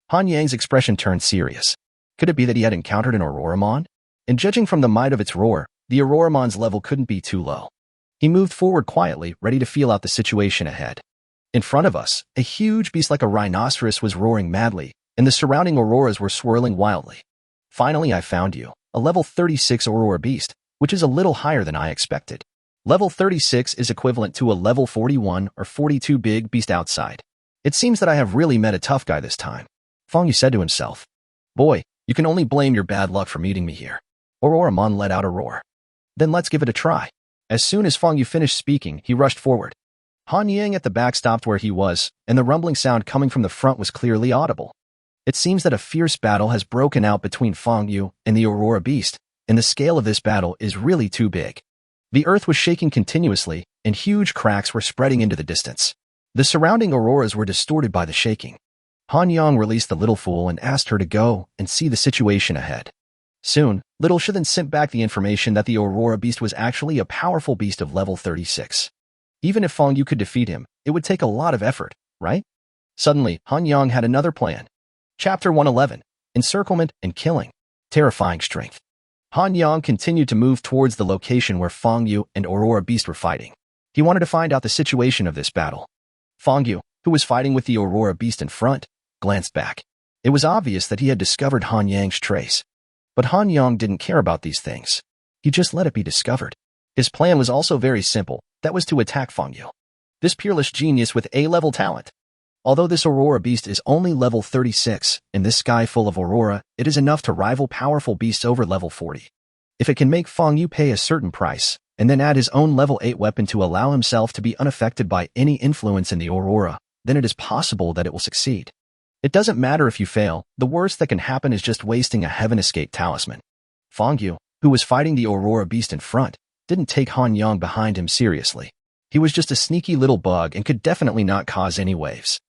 Han Yang's expression turned serious. Could it be that he had encountered an Auroramon? And judging from the might of its roar, the Auroramon's level couldn't be too low. He moved forward quietly, ready to feel out the situation ahead. In front of us, a huge beast like a rhinoceros was roaring madly, and the surrounding auroras were swirling wildly. "Finally, I found you, a level 36 Aurora Beast, which is a little higher than I expected. Level 36 is equivalent to a level 41 or 42 big beast outside. It seems that I have really met a tough guy this time." Fong Yu said to himself. "Boy, you can only blame your bad luck for meeting me here." Auroramon let out a roar. "Then let's give it a try." As soon as Fong Yu finished speaking, he rushed forward. Han Yang at the back stopped where he was, and the rumbling sound coming from the front was clearly audible. It seems that a fierce battle has broken out between Fong Yu and the Aurora Beast, and the scale of this battle is really too big. The earth was shaking continuously, and huge cracks were spreading into the distance. The surrounding auroras were distorted by the shaking. Han Yang released the little fool and asked her to go and see the situation ahead. Soon, Little Shi then sent back the information that the Aurora Beast was actually a powerful beast of level 36. Even if Fong Yu could defeat him, it would take a lot of effort, right? Suddenly, Han Yang had another plan. Chapter 111, Encirclement and Killing. Terrifying Strength. Han Yang continued to move towards the location where Fong Yu and Aurora Beast were fighting. He wanted to find out the situation of this battle. Fong Yu, who was fighting with the Aurora Beast in front, glanced back. It was obvious that he had discovered Han Yang's trace. But Han Yang didn't care about these things. He just let it be discovered. His plan was also very simple. That was to attack Fong Yu. This peerless genius with A-level talent. Although this Aurora Beast is only level 36, in this sky full of Aurora, it is enough to rival powerful beasts over level 40. If it can make Fong Yu pay a certain price, and then add his own level 8 weapon to allow himself to be unaffected by any influence in the Aurora, then it is possible that it will succeed. It doesn't matter if you fail, the worst that can happen is just wasting a Heaven Escape talisman. Fong Yu, who was fighting the Aurora Beast in front, didn't take Han Yang behind him seriously. He was just a sneaky little bug and could definitely not cause any waves.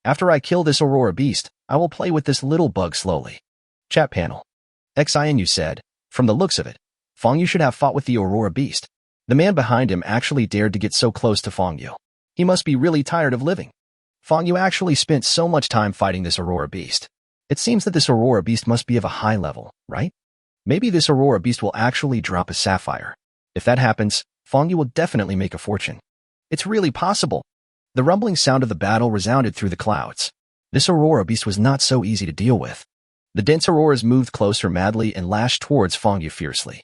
After I kill this Aurora Beast, I will play with this little bug slowly. Chat panel. Xianyu said, from the looks of it, Fong Yu should have fought with the Aurora Beast. The man behind him actually dared to get so close to Fong Yu. He must be really tired of living. Fong Yu actually spent so much time fighting this Aurora Beast. It seems that this Aurora Beast must be of a high level, right? Maybe this Aurora Beast will actually drop a sapphire. If that happens, Fong Yu will definitely make a fortune. It's really possible. The rumbling sound of the battle resounded through the clouds. This aurora beast was not so easy to deal with. The dense auroras moved closer madly and lashed towards Fang Yu fiercely.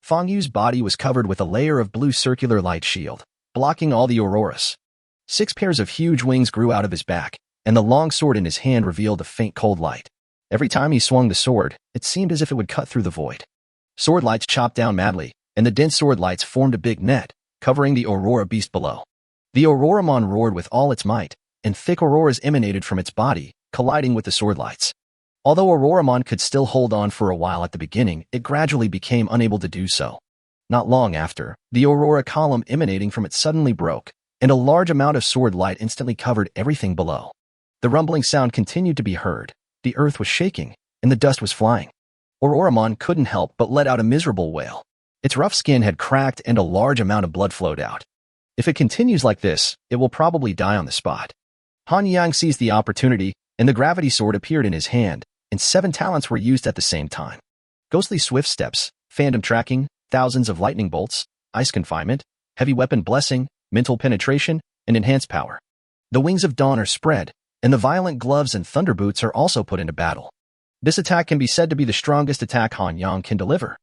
Fang Yu's body was covered with a layer of blue circular light shield, blocking all the auroras. 6 pairs of huge wings grew out of his back, and the long sword in his hand revealed a faint cold light. Every time he swung the sword, it seemed as if it would cut through the void. Sword lights chopped down madly, and the dense sword lights formed a big net, covering the aurora beast below. The Auroramon roared with all its might, and thick auroras emanated from its body, colliding with the sword lights. Although Auroramon could still hold on for a while at the beginning, it gradually became unable to do so. Not long after, the aurora column emanating from it suddenly broke, and a large amount of sword light instantly covered everything below. The rumbling sound continued to be heard, the earth was shaking, and the dust was flying. Auroramon couldn't help but let out a miserable wail. Its rough skin had cracked and a large amount of blood flowed out. If it continues like this, it will probably die on the spot. Han Yang seized the opportunity, and the gravity sword appeared in his hand, and 7 talents were used at the same time. Ghostly swift steps, phantom tracking, thousands of lightning bolts, ice confinement, heavy weapon blessing, mental penetration, and enhanced power. The wings of dawn are spread, and the violent gloves and thunder boots are also put into battle. This attack can be said to be the strongest attack Han Yang can deliver.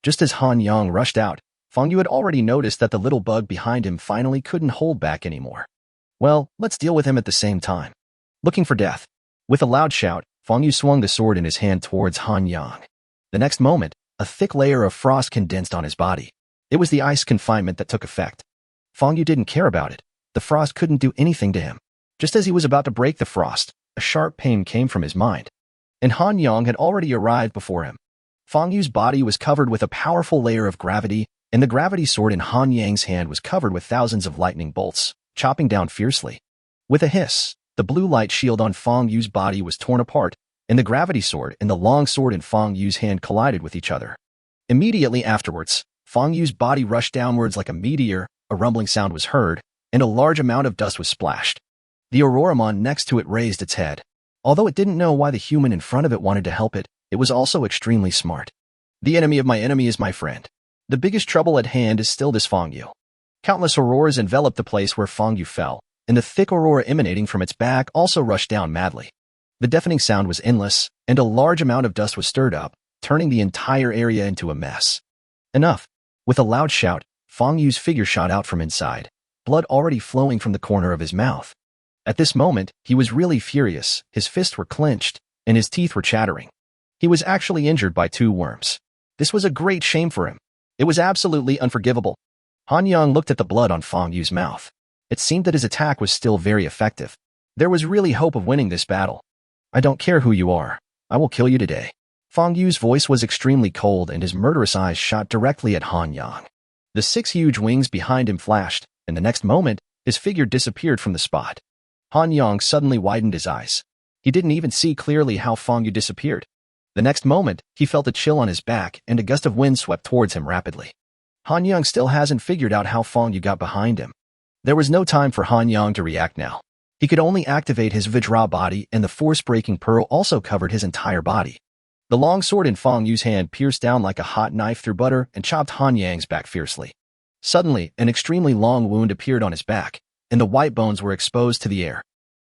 Just as Han Yang rushed out, Fang Yu had already noticed that the little bug behind him finally couldn't hold back anymore. Well, let's deal with him at the same time. Looking for death. With a loud shout, Fang Yu swung the sword in his hand towards Han Yang. The next moment, a thick layer of frost condensed on his body. It was the ice confinement that took effect. Fang Yu didn't care about it. The frost couldn't do anything to him. Just as he was about to break the frost, a sharp pain came from his mind. And Han Yang had already arrived before him. Fang Yu's body was covered with a powerful layer of gravity, and the gravity sword in Han Yang's hand was covered with thousands of lightning bolts, chopping down fiercely. With a hiss, the blue light shield on Fang Yu's body was torn apart, and the gravity sword and the long sword in Fang Yu's hand collided with each other. Immediately afterwards, Fang Yu's body rushed downwards like a meteor, a rumbling sound was heard, and a large amount of dust was splashed. The Auroramon next to it raised its head. Although it didn't know why the human in front of it wanted to help it, it was also extremely smart. The enemy of my enemy is my friend. The biggest trouble at hand is still this Fang Yu. Countless auroras enveloped the place where Fang Yu fell, and the thick aurora emanating from its back also rushed down madly. The deafening sound was endless, and a large amount of dust was stirred up, turning the entire area into a mess. Enough. With a loud shout, Fang Yu's figure shot out from inside, blood already flowing from the corner of his mouth. At this moment, he was really furious, his fists were clenched, and his teeth were chattering. He was actually injured by 2 worms. This was a great shame for him. It was absolutely unforgivable. Han Yang looked at the blood on Fang Yu's mouth. It seemed that his attack was still very effective. There was really hope of winning this battle. I don't care who you are. I will kill you today. Fang Yu's voice was extremely cold and his murderous eyes shot directly at Han Yang. The 6 huge wings behind him flashed, and the next moment, his figure disappeared from the spot. Han Yang suddenly widened his eyes. He didn't even see clearly how Fang Yu disappeared. The next moment, he felt a chill on his back and a gust of wind swept towards him rapidly. Han Yang still hasn't figured out how Fang Yu got behind him. There was no time for Han Yang to react now. He could only activate his Vajra body, and the force-breaking pearl also covered his entire body. The long sword in Fang Yu's hand pierced down like a hot knife through butter and chopped Han Yang's back fiercely. Suddenly, an extremely long wound appeared on his back, and the white bones were exposed to the air.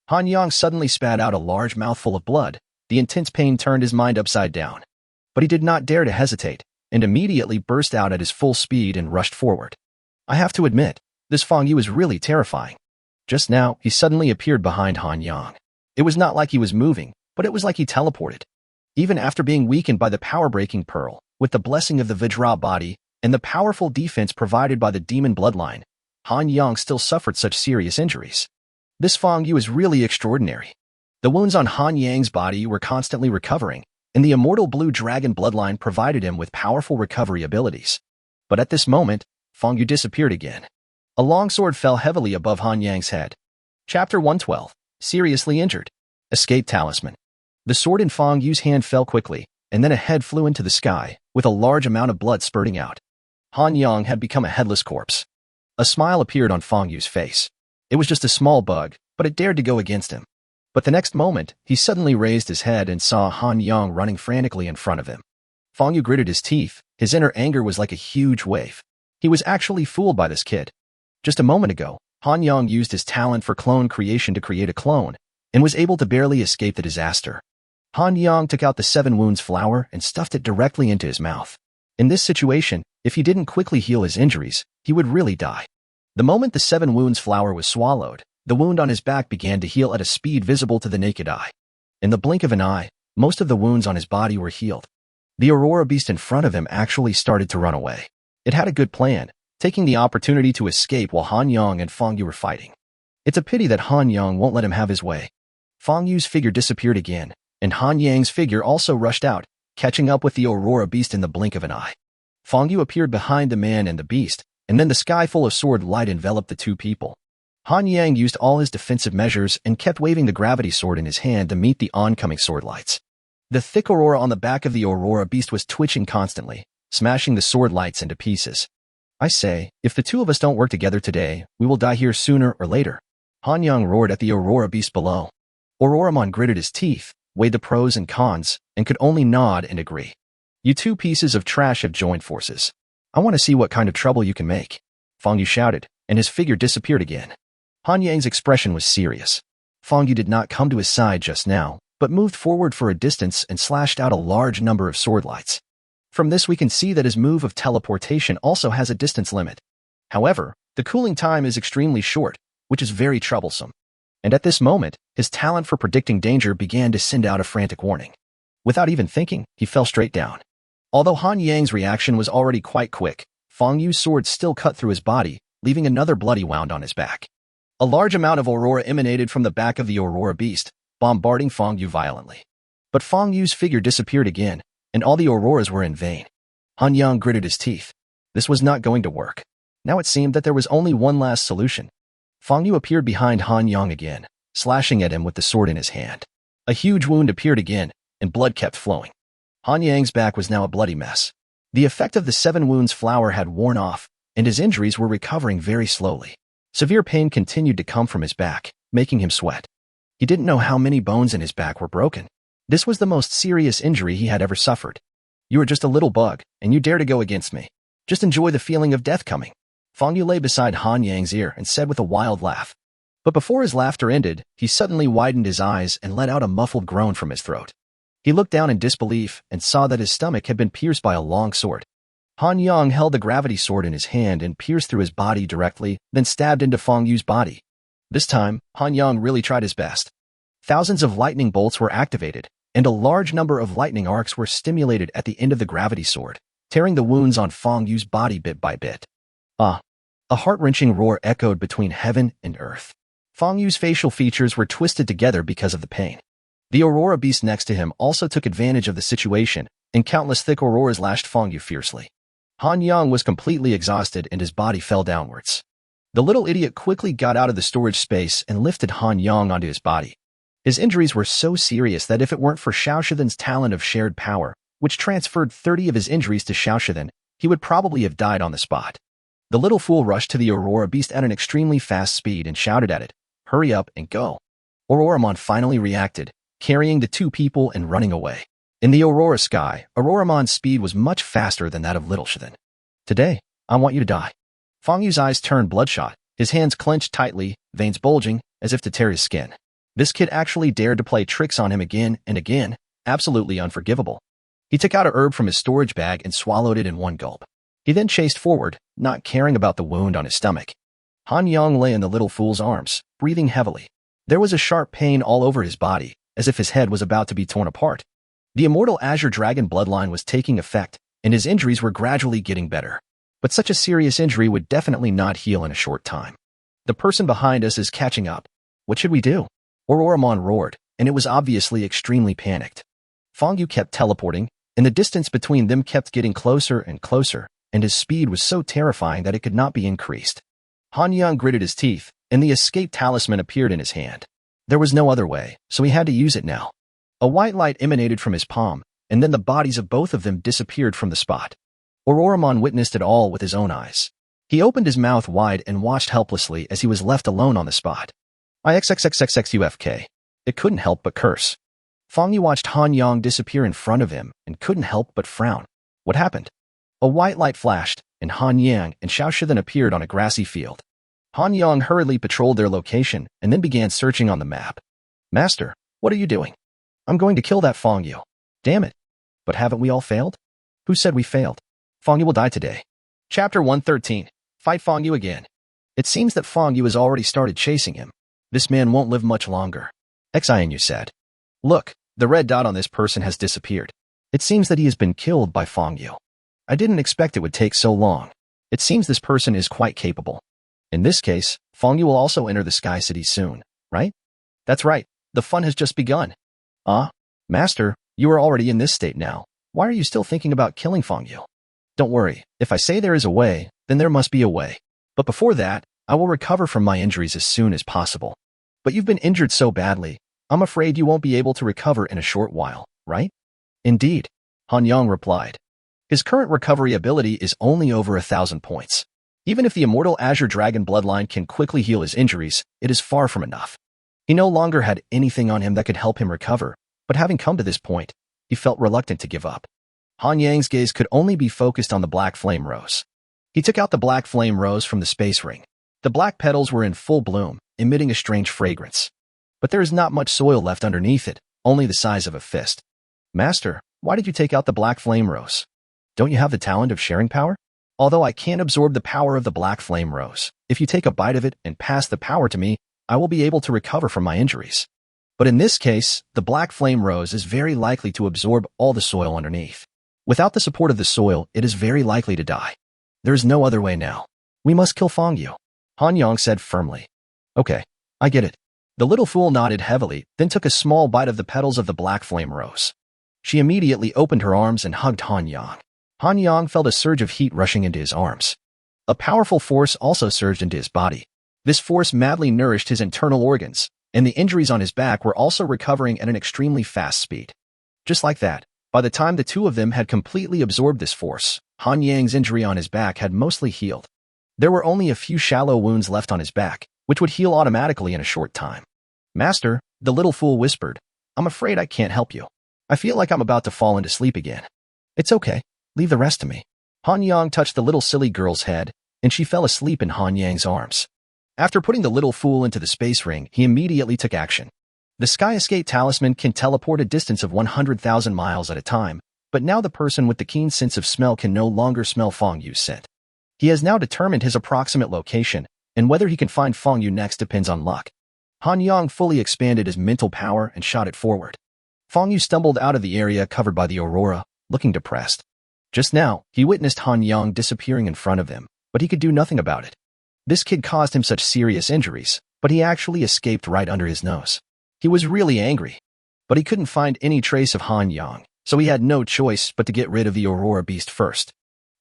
Han Yang suddenly spat out a large mouthful of blood. The intense pain turned his mind upside down. But he did not dare to hesitate, and immediately burst out at his full speed and rushed forward. I have to admit, this Fang Yu is really terrifying. Just now, he suddenly appeared behind Han Yang. It was not like he was moving, but it was like he teleported. Even after being weakened by the power-breaking pearl, with the blessing of the Vajra body, and the powerful defense provided by the demon bloodline, Han Yang still suffered such serious injuries. This Fang Yu is really extraordinary. The wounds on Han Yang's body were constantly recovering, and the immortal blue dragon bloodline provided him with powerful recovery abilities. But at this moment, Fang Yu disappeared again. A long sword fell heavily above Han Yang's head. Chapter 112. Seriously injured. Escape talisman. The sword in Fang Yu's hand fell quickly, and then a head flew into the sky, with a large amount of blood spurting out. Han Yang had become a headless corpse. A smile appeared on Fang Yu's face. It was just a small bug, but it dared to go against him. But the next moment, he suddenly raised his head and saw Han Yang running frantically in front of him. Fang Yu gritted his teeth. His inner anger was like a huge wave. He was actually fooled by this kid. Just a moment ago, Han Yang used his talent for clone creation to create a clone, and was able to barely escape the disaster. Han Yang took out the 7 wounds flower and stuffed it directly into his mouth. In this situation, if he didn't quickly heal his injuries, he would really die. The moment the 7 wounds flower was swallowed, the wound on his back began to heal at a speed visible to the naked eye. In the blink of an eye, most of the wounds on his body were healed. The Aurora beast in front of him actually started to run away. It had a good plan, taking the opportunity to escape while Han Yang and Feng Yu were fighting. It's a pity that Han Yang won't let him have his way. Feng Yu's figure disappeared again, and Han Yang's figure also rushed out, catching up with the Aurora beast in the blink of an eye. Feng Yu appeared behind the man and the beast, and then the sky full of sword light enveloped the 2 people. Han Yang used all his defensive measures and kept waving the gravity sword in his hand to meet the oncoming sword lights. The thick aurora on the back of the Aurora beast was twitching constantly, smashing the sword lights into pieces. I say, if the 2 of us don't work together today, we will die here sooner or later. Han Yang roared at the Aurora beast below. Auroramon gritted his teeth, weighed the pros and cons, and could only nod and agree. You 2 pieces of trash have joined forces. I want to see what kind of trouble you can make. Feng Yu shouted, and his figure disappeared again. Han Yang's expression was serious. Feng Yu did not come to his side just now, but moved forward for a distance and slashed out a large number of sword lights. From this we can see that his move of teleportation also has a distance limit. However, the cooling time is extremely short, which is very troublesome. And at this moment, his talent for predicting danger began to send out a frantic warning. Without even thinking, he fell straight down. Although Han Yang's reaction was already quite quick, Feng Yu's sword still cut through his body, leaving another bloody wound on his back. A large amount of aurora emanated from the back of the Aurora beast, bombarding Feng Yu violently. But Feng Yu's figure disappeared again, and all the auroras were in vain. Han Yang gritted his teeth. This was not going to work. Now it seemed that there was only one last solution. Feng Yu appeared behind Han Yang again, slashing at him with the sword in his hand. A huge wound appeared again, and blood kept flowing. Han Yang's back was now a bloody mess. The effect of the 7 wounds flower had worn off, and his injuries were recovering very slowly. Severe pain continued to come from his back, making him sweat. He didn't know how many bones in his back were broken. This was the most serious injury he had ever suffered. You are just a little bug, and you dare to go against me. Just enjoy the feeling of death coming. Feng Yu lay beside Han Yang's ear and said with a wild laugh. But before his laughter ended, he suddenly widened his eyes and let out a muffled groan from his throat. He looked down in disbelief and saw that his stomach had been pierced by a long sword. Han Yang held the gravity sword in his hand and pierced through his body directly, then stabbed into Feng Yu's body. This time, Han Yang really tried his best. Thousands of lightning bolts were activated, and a large number of lightning arcs were stimulated at the end of the gravity sword, tearing the wounds on Feng Yu's body bit by bit. Ah! A heart-wrenching roar echoed between heaven and earth. Feng Yu's facial features were twisted together because of the pain. The Aurora beast next to him also took advantage of the situation, and countless thick auroras lashed Feng Yu fiercely. Han Yang was completely exhausted and his body fell downwards. The little idiot quickly got out of the storage space and lifted Han Yang onto his body. His injuries were so serious that if it weren't for Xiaoshidan's talent of shared power, which transferred 30 of his injuries to Xiaoshidan, he would probably have died on the spot. The little fool rushed to the Aurora beast at an extremely fast speed and shouted at it, "Hurry up and go." Auroramon finally reacted, carrying the 2 people and running away. In the Aurora sky, Auroramon's speed was much faster than that of Little Shidan. "Today, I want you to die." Feng Yu's eyes turned bloodshot, his hands clenched tightly, veins bulging, as if to tear his skin. This kid actually dared to play tricks on him again and again, absolutely unforgivable. He took out a herb from his storage bag and swallowed it in one gulp. He then chased forward, not caring about the wound on his stomach. Han Yang lay in the little fool's arms, breathing heavily. There was a sharp pain all over his body, as if his head was about to be torn apart. The immortal Azure Dragon bloodline was taking effect, and his injuries were gradually getting better. But such a serious injury would definitely not heal in a short time. The person behind us is catching up. What should we do? Auroramon roared, and it was obviously extremely panicked. Feng Yu kept teleporting, and the distance between them kept getting closer and closer, and his speed was so terrifying that it could not be increased. Han Yang gritted his teeth, and the escape talisman appeared in his hand. There was no other way, so he had to use it now. A white light emanated from his palm, and then the bodies of both of them disappeared from the spot. Auroramon witnessed it all with his own eyes. He opened his mouth wide and watched helplessly as he was left alone on the spot. IXXXXXUFK. It couldn't help but curse. Feng Yu watched Han Yang disappear in front of him and couldn't help but frown. What happened? A white light flashed, and Han Yang and Xiaoshidan appeared on a grassy field. Han Yang hurriedly patrolled their location and then began searching on the map. Master, what are you doing? I'm going to kill that Fong Yu. Damn it. But haven't we all failed? Who said we failed? Fong Yu will die today. Chapter 113. Fight Fong Yu again. It seems that Fong Yu has already started chasing him. This man won't live much longer. Xianyu said. Look, the red dot on this person has disappeared. It seems that he has been killed by Fong Yu. I didn't expect it would take so long. It seems this person is quite capable. In this case, Fong Yu will also enter the Sky City soon, right? That's right. The fun has just begun. Master, you are already in this state now. Why are you still thinking about killing Fong Yu? Don't worry. If I say there is a way, then there must be a way. But before that, I will recover from my injuries as soon as possible. But you've been injured so badly, I'm afraid you won't be able to recover in a short while, right? Indeed, Han Yang replied. His current recovery ability is only over 1,000 points. Even if the immortal Azure Dragon bloodline can quickly heal his injuries, it is far from enough. He no longer had anything on him that could help him recover, but having come to this point, he felt reluctant to give up. Han Yang's gaze could only be focused on the black flame rose. He took out the black flame rose from the space ring. The black petals were in full bloom, emitting a strange fragrance. But there is not much soil left underneath it, only the size of a fist. Master, why did you take out the black flame rose? Don't you have the talent of sharing power? Although I can't absorb the power of the black flame rose, if you take a bite of it and pass the power to me, I will be able to recover from my injuries. But in this case, the black flame rose is very likely to absorb all the soil underneath. Without the support of the soil, it is very likely to die. There is no other way now. We must kill Fong Yu, Han Yang said firmly. Okay, I get it. The little fool nodded heavily, then took a small bite of the petals of the black flame rose. She immediately opened her arms and hugged Han Yang. Han Yang felt a surge of heat rushing into his arms. A powerful force also surged into his body. This force madly nourished his internal organs, and the injuries on his back were also recovering at an extremely fast speed. Just like that, by the time the two of them had completely absorbed this force, Han Yang's injury on his back had mostly healed. There were only a few shallow wounds left on his back, which would heal automatically in a short time. Master, the little fool whispered, I'm afraid I can't help you. I feel like I'm about to fall into sleep again. It's okay. Leave the rest to me. Han Yang touched the little silly girl's head, and she fell asleep in Han Yang's arms. After putting the little fool into the space ring, he immediately took action. The Sky Escape Talisman can teleport a distance of 100,000 miles at a time, but now the person with the keen sense of smell can no longer smell Fong Yu's scent. He has now determined his approximate location, and whether he can find Fong Yu next depends on luck. Han Yang fully expanded his mental power and shot it forward. Fong Yu stumbled out of the area covered by the aurora, looking depressed. Just now, he witnessed Han Yang disappearing in front of him, but he could do nothing about it. This kid caused him such serious injuries, but he actually escaped right under his nose. He was really angry, but he couldn't find any trace of Han Yang, so he had no choice but to get rid of the Aurora Beast first.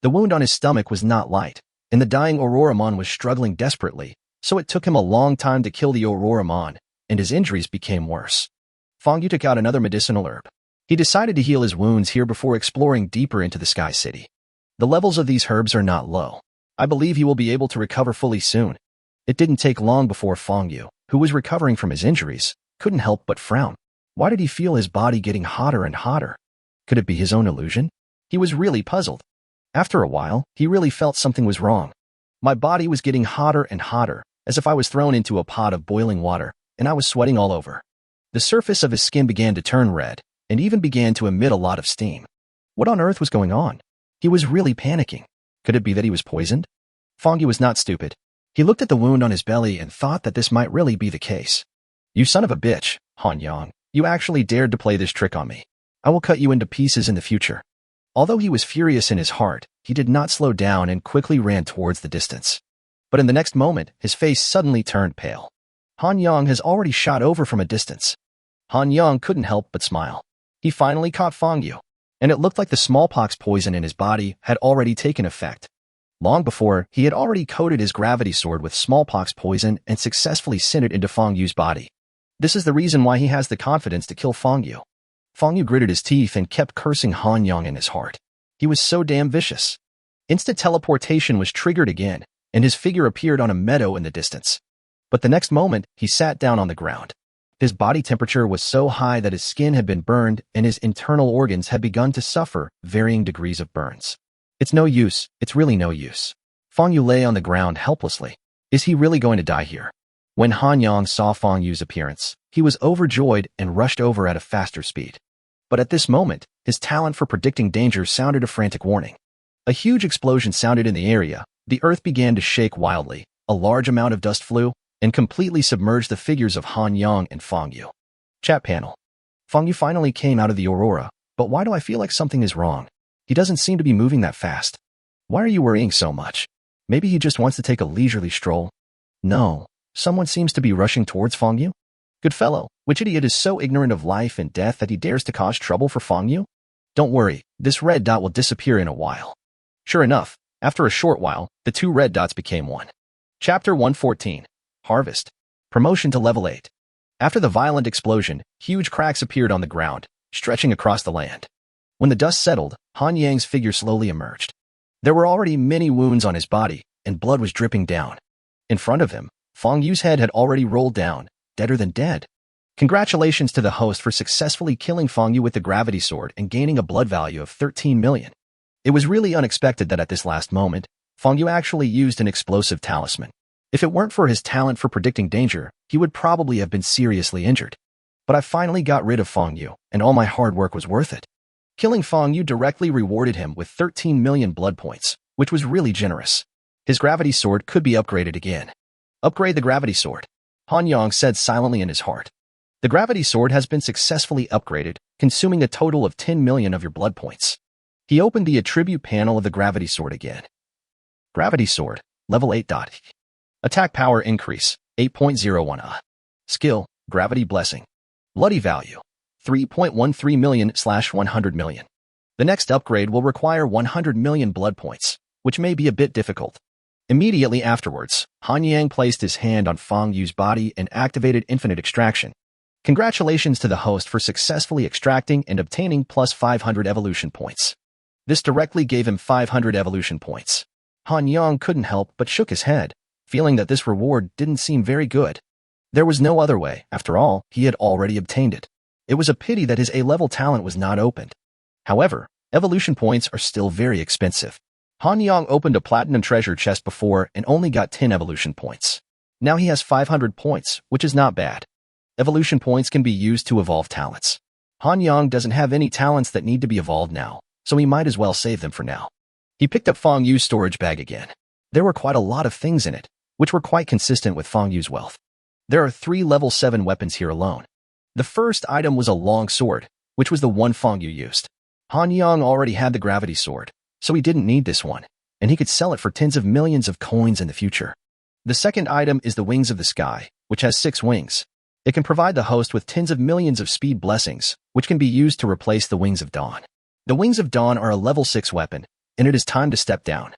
The wound on his stomach was not light, and the dying Auroramon was struggling desperately, so it took him a long time to kill the Auroramon, and his injuries became worse. Fong Yu took out another medicinal herb. He decided to heal his wounds here before exploring deeper into the Sky City. The levels of these herbs are not low. I believe he will be able to recover fully soon. It didn't take long before Fong Yu, who was recovering from his injuries, couldn't help but frown. Why did he feel his body getting hotter and hotter? Could it be his own illusion? He was really puzzled. After a while, he really felt something was wrong. My body was getting hotter and hotter, as if I was thrown into a pot of boiling water, and I was sweating all over. The surface of his skin began to turn red, and even began to emit a lot of steam. What on earth was going on? He was really panicking. Could it be that he was poisoned? Fong Yu was not stupid. He looked at the wound on his belly and thought that this might really be the case. You son of a bitch, Han Yang. You actually dared to play this trick on me. I will cut you into pieces in the future. Although he was furious in his heart, he did not slow down and quickly ran towards the distance. But in the next moment, his face suddenly turned pale. Han Yang has already shot over from a distance. Han Yang couldn't help but smile. He finally caught Fong Yu, and it looked like the smallpox poison in his body had already taken effect. Long before, he had already coated his gravity sword with smallpox poison and successfully sent it into Fong Yu's body. This is the reason why he has the confidence to kill Fong Yu. Fong Yu gritted his teeth and kept cursing Han Yang in his heart. He was so damn vicious. Instant teleportation was triggered again, and his figure appeared on a meadow in the distance. But the next moment, he sat down on the ground. His body temperature was so high that his skin had been burned and his internal organs had begun to suffer varying degrees of burns. It's no use. It's really no use. Fong Yu lay on the ground helplessly. Is he really going to die here? When Han Yang saw Fang Yu's appearance, he was overjoyed and rushed over at a faster speed. But at this moment, his talent for predicting danger sounded a frantic warning. A huge explosion sounded in the area, the earth began to shake wildly, a large amount of dust flew, and completely submerged the figures of Han Yang and Fang Yu. Chat panel. Fang Yu finally came out of the aurora, but why do I feel like something is wrong? He doesn't seem to be moving that fast. Why are you worrying so much? Maybe he just wants to take a leisurely stroll. No, someone seems to be rushing towards Fang Yu. Good fellow, which idiot is so ignorant of life and death that he dares to cause trouble for Fang Yu? Don't worry, this red dot will disappear in a while. Sure enough, after a short while, the two red dots became one. Chapter 114. Harvest. Promotion to level 8. After the violent explosion, huge cracks appeared on the ground, stretching across the land. When the dust settled, Han Yang's figure slowly emerged. There were already many wounds on his body, and blood was dripping down. In front of him, Fang Yu's head had already rolled down, deader than dead. Congratulations to the host for successfully killing Fang Yu with the gravity sword and gaining a blood value of 13 million. It was really unexpected that at this last moment, Fang Yu actually used an explosive talisman. If it weren't for his talent for predicting danger, he would probably have been seriously injured. But I finally got rid of Fang Yu, and all my hard work was worth it. Killing Fang Yu directly rewarded him with 13 million blood points, which was really generous. His gravity sword could be upgraded again. Upgrade the gravity sword, Han Yang said silently in his heart. The gravity sword has been successfully upgraded, consuming a total of 10 million of your blood points. He opened the attribute panel of the gravity sword again. Gravity sword, level 8. Attack power increase, 8.01. Skill, gravity blessing. Bloody value, 3.13 million/100 million. The next upgrade will require 100 million blood points, which may be a bit difficult. Immediately afterwards, Han Yang placed his hand on Fang Yu's body and activated infinite extraction. Congratulations to the host for successfully extracting and obtaining plus 500 evolution points. This directly gave him 500 evolution points. Han Yang couldn't help but shook his head, feeling that this reward didn't seem very good. There was no other way, after all, he had already obtained it. It was a pity that his A-level talent was not opened. However, evolution points are still very expensive. Han Yang opened a platinum treasure chest before and only got 10 evolution points. Now he has 500 points, which is not bad. Evolution points can be used to evolve talents. Han Yang doesn't have any talents that need to be evolved now, so he might as well save them for now. He picked up Fang Yu's storage bag again. There were quite a lot of things in it, which were quite consistent with Fang Yu's wealth. There are 3 level 7 weapons here alone. The first item was a long sword, which was the one Fang Yu used. Han Yang already had the gravity sword, so he didn't need this one, and he could sell it for tens of millions of coins in the future. The second item is the Wings of the Sky, which has 6 wings. It can provide the host with tens of millions of speed blessings, which can be used to replace the Wings of Dawn. The Wings of Dawn are a level 6 weapon, and it is time to step down.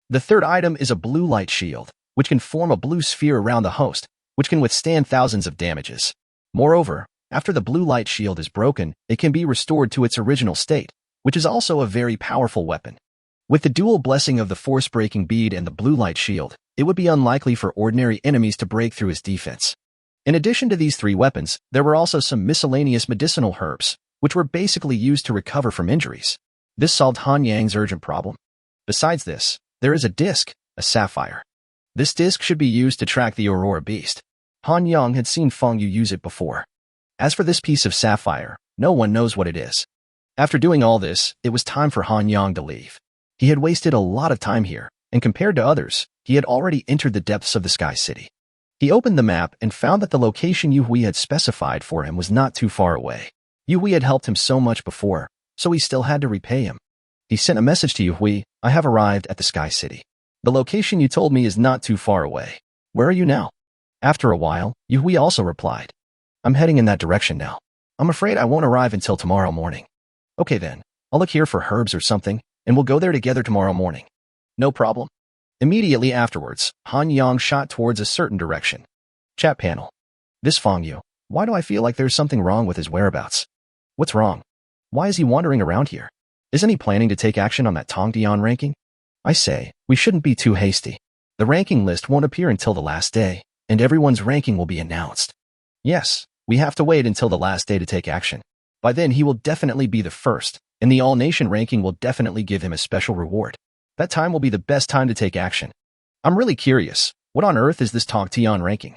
The third item is a blue light shield, which can form a blue sphere around the host, which can withstand thousands of damages. Moreover, after the blue light shield is broken, it can be restored to its original state, which is also a very powerful weapon. With the dual blessing of the force-breaking bead and the blue light shield, it would be unlikely for ordinary enemies to break through his defense. In addition to these 3 weapons, there were also some miscellaneous medicinal herbs, which were basically used to recover from injuries. This solved Han Yang's urgent problem. Besides this, there is a disc, a sapphire. This disc should be used to track the Aurora Beast. Han Yang had seen Fang Yu use it before. As for this piece of sapphire, no one knows what it is. After doing all this, it was time for Han Yang to leave. He had wasted a lot of time here, and compared to others, he had already entered the depths of the Sky City. He opened the map and found that the location Yu Hui had specified for him was not too far away. Yu Hui had helped him so much before, so he still had to repay him. He sent a message to Yu Hui, "I have arrived at the Sky City. The location you told me is not too far away. Where are you now?" After a while, Yu Hui also replied, "I'm heading in that direction now. I'm afraid I won't arrive until tomorrow morning." "Okay then, I'll look here for herbs or something, and we'll go there together tomorrow morning." "No problem." Immediately afterwards, Han Yang shot towards a certain direction. Chat panel. This Fang Yu, why do I feel like there's something wrong with his whereabouts? What's wrong? Why is he wandering around here? Isn't he planning to take action on that Tongdian ranking? I say, we shouldn't be too hasty. The ranking list won't appear until the last day, and everyone's ranking will be announced. Yes, we have to wait until the last day to take action. By then he will definitely be the first, and the all-nation ranking will definitely give him a special reward. That time will be the best time to take action. I'm really curious, What on earth is this Tongtian ranking?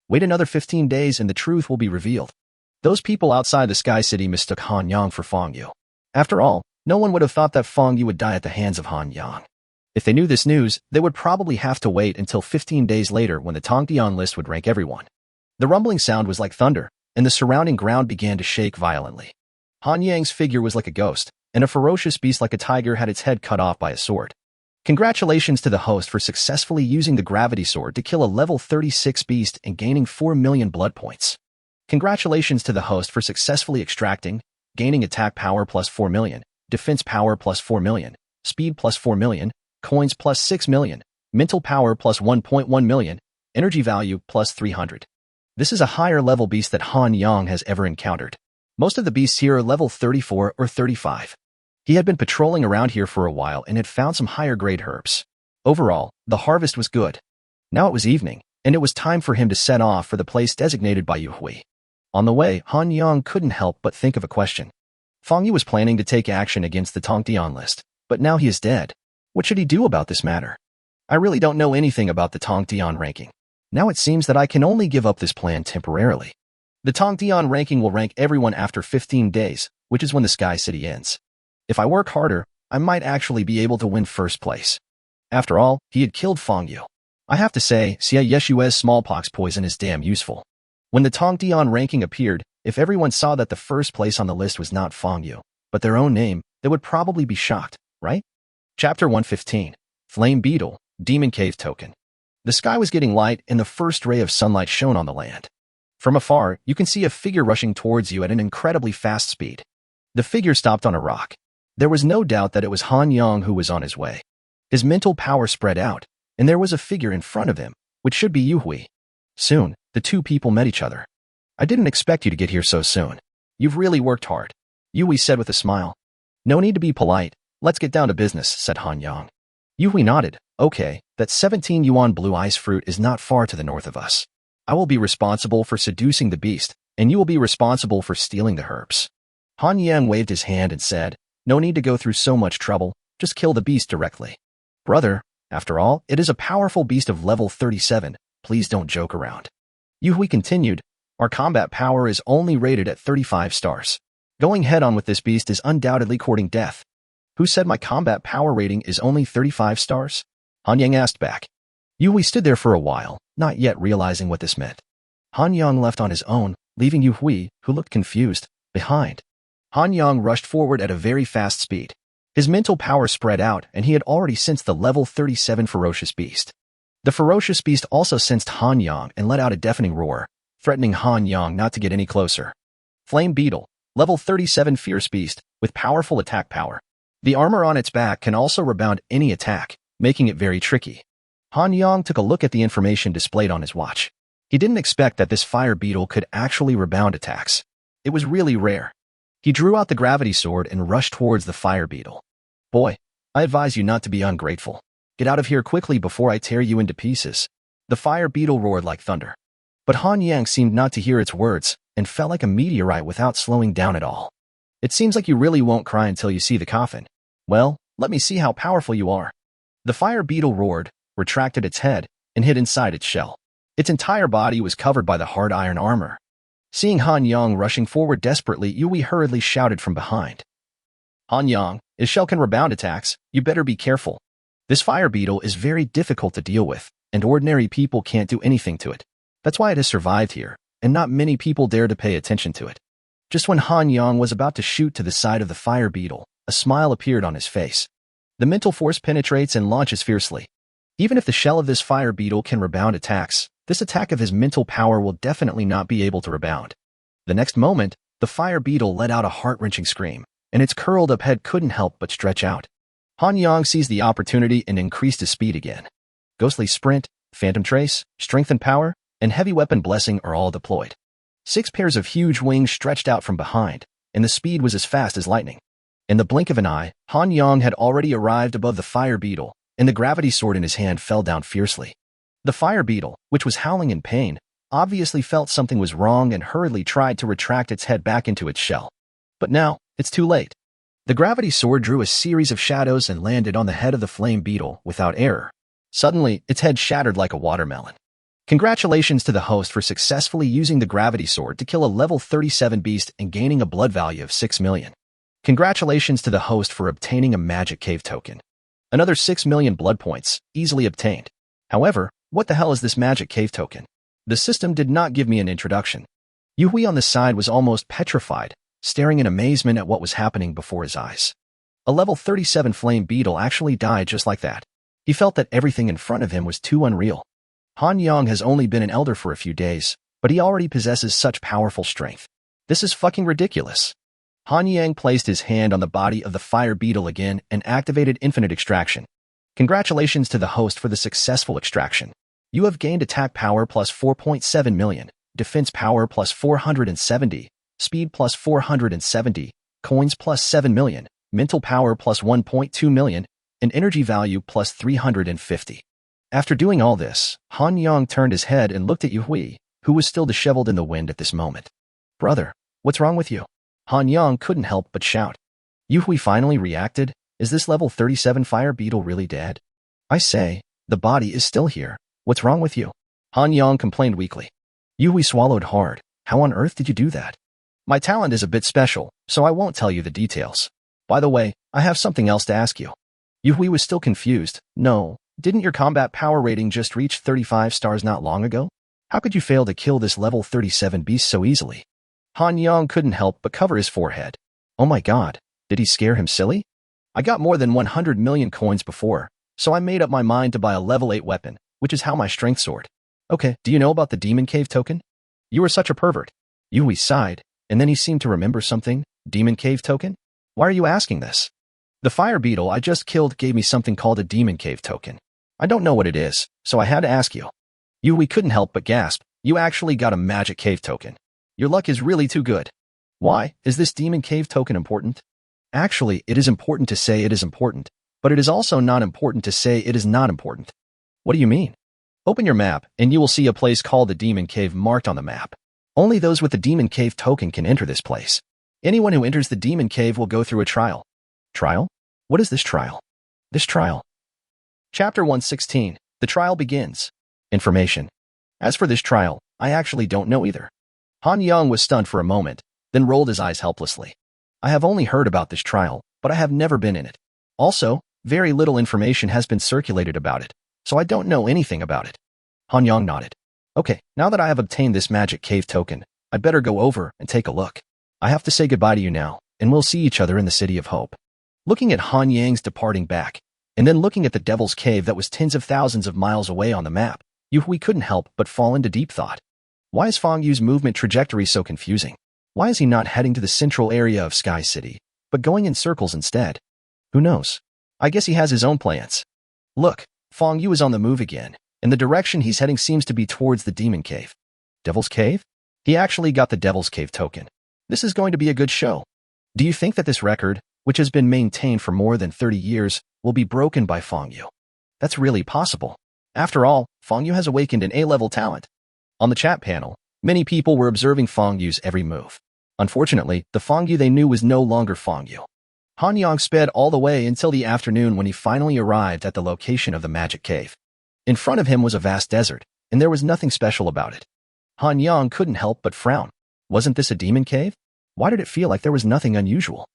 Wait another 15 days and the truth will be revealed. Those people outside the Sky City mistook Han Yang for Feng Yu. After all, no one would have thought that Feng Yu would die at the hands of Han Yang. If they knew this news, they would probably have to wait until 15 days later when the Tongtian list would rank everyone. The rumbling sound was like thunder, and the surrounding ground began to shake violently. Han Yang's figure was like a ghost, and a ferocious beast like a tiger had its head cut off by a sword. Congratulations to the host for successfully using the gravity sword to kill a level 36 beast and gaining 4 million blood points. Congratulations to the host for successfully extracting, gaining attack power plus 4 million, defense power plus 4 million, speed plus 4 million, coins plus 6 million, mental power plus 1.1 million, energy value plus 300. This is a higher level beast that Han Yang has ever encountered. Most of the beasts here are level 34 or 35. He had been patrolling around here for a while and had found some higher grade herbs. Overall, the harvest was good. Now it was evening, and it was time for him to set off for the place designated by Yu Hui. On the way, Han Yang couldn't help but think of a question. Feng Yu was planning to take action against the Tongtian list, but now he is dead. What should he do about this matter? I really don't know anything about the Tongtian ranking. Now it seems that I can only give up this plan temporarily. The Tongtian ranking will rank everyone after 15 days, which is when the Sky City ends. If I work harder, I might actually be able to win first place. After all, he had killed Feng Yu. I have to say, Xia Yeshua's smallpox poison is damn useful. When the Tongtian ranking appeared, if everyone saw that the first place on the list was not Feng Yu, but their own name, they would probably be shocked, right? Chapter 115. Flame Beetle, Demon Cave Token. The sky was getting light and the first ray of sunlight shone on the land. From afar, you can see a figure rushing towards you at an incredibly fast speed. The figure stopped on a rock. There was no doubt that it was Han Yang who was on his way. His mental power spread out, and there was a figure in front of him, which should be Yu Hui. Soon, the two people met each other. I didn't expect you to get here so soon. You've really worked hard, Yu Hui said with a smile. No need to be polite. Let's get down to business, said Han Yang. Yu Hui nodded. Okay, that 17 yuan blue ice fruit is not far to the north of us. I will be responsible for seducing the beast, and you will be responsible for stealing the herbs. Han Yang waved his hand and said, no need to go through so much trouble, just kill the beast directly. Brother, after all, it is a powerful beast of level 37, please don't joke around. Yu Hui continued, our combat power is only rated at 35 stars. Going head-on with this beast is undoubtedly courting death. Who said my combat power rating is only 35 stars? Han Yang asked back. Yu Hui stood there for a while, not yet realizing what this meant. Han Yang left on his own, leaving Yu Hui, who looked confused, behind. Han Yang rushed forward at a very fast speed. His mental power spread out, and he had already sensed the level 37 ferocious beast. The ferocious beast also sensed Han Yang and let out a deafening roar, threatening Han Yang not to get any closer. Flame Beetle, level 37 fierce beast, with powerful attack power. The armor on its back can also rebound any attack, making it very tricky. Han Yang took a look at the information displayed on his watch. He didn't expect that this fire beetle could actually rebound attacks. It was really rare. He drew out the gravity sword and rushed towards the fire beetle. Boy, I advise you not to be ungrateful. Get out of here quickly before I tear you into pieces. The fire beetle roared like thunder. But Han Yang seemed not to hear its words and fell like a meteorite without slowing down at all. It seems like you really won't cry until you see the coffin. Well, let me see how powerful you are. The fire beetle roared, retracted its head, and hid inside its shell. Its entire body was covered by the hard iron armor. Seeing Han Yang rushing forward desperately, Yu Hui hurriedly shouted from behind. Han Yang, his shell can rebound attacks, you better be careful. This fire beetle is very difficult to deal with, and ordinary people can't do anything to it. That's why it has survived here, and not many people dare to pay attention to it. Just when Han Yang was about to shoot to the side of the fire beetle, a smile appeared on his face. The mental force penetrates and launches fiercely. Even if the shell of this fire beetle can rebound attacks, this attack of his mental power will definitely not be able to rebound. The next moment, the fire beetle let out a heart-wrenching scream, and its curled-up head couldn't help but stretch out. Han Yang seized the opportunity and increased his speed again. Ghostly Sprint, Phantom Trace, Strength and Power, and Heavy Weapon Blessing are all deployed. 6 pairs of huge wings stretched out from behind, and the speed was as fast as lightning. In the blink of an eye, Han Yang had already arrived above the fire beetle, and the gravity sword in his hand fell down fiercely. The fire beetle, which was howling in pain, obviously felt something was wrong and hurriedly tried to retract its head back into its shell. But now, it's too late. The gravity sword drew a series of shadows and landed on the head of the flame beetle without error. Suddenly, its head shattered like a watermelon. Congratulations to the host for successfully using the gravity sword to kill a level 37 beast and gaining a blood value of 6 million. Congratulations to the host for obtaining a magic cave token. Another 6 million blood points, easily obtained. However, what the hell is this magic cave token? The system did not give me an introduction. Yuhui on the side was almost petrified, staring in amazement at what was happening before his eyes. A level 37 flame beetle actually died just like that. He felt that everything in front of him was too unreal. Han Yang has only been an elder for a few days, but he already possesses such powerful strength. This is fucking ridiculous. Han Yang placed his hand on the body of the fire beetle again and activated infinite extraction. Congratulations to the host for the successful extraction. You have gained attack power plus 4.7 million, defense power plus 470, speed plus 470, coins plus 7 million, mental power plus 1.2 million, and energy value plus 350. After doing all this, Han Yang turned his head and looked at Yuhui, who was still disheveled in the wind at this moment. Brother, what's wrong with you? Han Yang couldn't help but shout. Yuhui finally reacted. Is this level 37 fire beetle really dead? I say, the body is still here. What's wrong with you? Han Yang complained weakly. Yuhui swallowed hard. How on earth did you do that? My talent is a bit special, so I won't tell you the details. By the way, I have something else to ask you. Yuhui was still confused. No, didn't your combat power rating just reach 35 stars not long ago? How could you fail to kill this level 37 beast so easily? Han Yang couldn't help but cover his forehead. Oh my god, did he scare him silly? I got more than 100 million coins before, so I made up my mind to buy a level 8 weapon, which is how my strength soared. Okay, do you know about the demon cave token? You are such a pervert. Yuhui sighed, and then he seemed to remember something. Demon cave token? Why are you asking this? The fire beetle I just killed gave me something called a demon cave token. I don't know what it is, so I had to ask you. Yuhui couldn't help but gasp. You actually got a magic cave token. Your luck is really too good. Why? Is this demon cave token important? Actually, it is important to say it is important, but it is also not important to say it is not important. What do you mean? Open your map, and you will see a place called the Demon Cave marked on the map. Only those with the Demon Cave token can enter this place. Anyone who enters the Demon Cave will go through a trial. Trial? What is this trial? This trial. Chapter 116. The trial begins. Information. As for this trial, I actually don't know either. Han Yang was stunned for a moment, then rolled his eyes helplessly. I have only heard about this trial, but I have never been in it. Also, very little information has been circulated about it, so I don't know anything about it. Han Yang nodded. Okay, now that I have obtained this magic cave token, I'd better go over and take a look. I have to say goodbye to you now, and we'll see each other in the City of Hope. Looking at Han Yang's departing back, and then looking at the Devil's Cave that was tens of thousands of miles away on the map, Yuhui couldn't help but fall into deep thought. Why is Feng Yu's movement trajectory so confusing? Why is he not heading to the central area of Sky City, but going in circles instead? Who knows? I guess he has his own plans. Look, Feng Yu is on the move again, and the direction he's heading seems to be towards the Demon Cave. Devil's Cave? He actually got the Devil's Cave token. This is going to be a good show. Do you think that this record, which has been maintained for more than 30 years, will be broken by Feng Yu? That's really possible. After all, Feng Yu has awakened an A-level talent. On the chat panel, many people were observing Feng Yu's every move. Unfortunately, the Feng Yu they knew was no longer Feng Yu. Han Yang sped all the way until the afternoon when he finally arrived at the location of the magic cave. In front of him was a vast desert, and there was nothing special about it. Han Yang couldn't help but frown. Wasn't this a demon cave? Why did it feel like there was nothing unusual?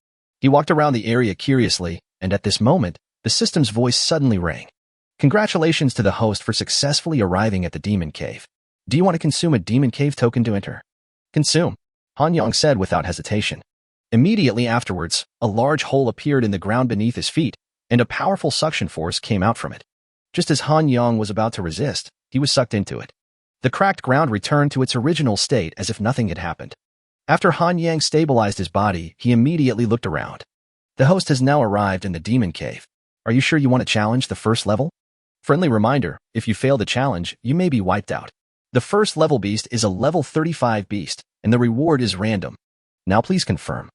He walked around the area curiously, and at this moment, the system's voice suddenly rang. Congratulations to the host for successfully arriving at the demon cave. Do you want to consume a demon cave token to enter? Consume, Han Yang said without hesitation. Immediately afterwards, a large hole appeared in the ground beneath his feet, and a powerful suction force came out from it. Just as Han Yang was about to resist, he was sucked into it. The cracked ground returned to its original state as if nothing had happened. After Han Yang stabilized his body, he immediately looked around. The host has now arrived in the demon cave. Are you sure you want to challenge the first level? Friendly reminder, if you fail the challenge, you may be wiped out. The first level beast is a level 35 beast, and the reward is random. Now please confirm.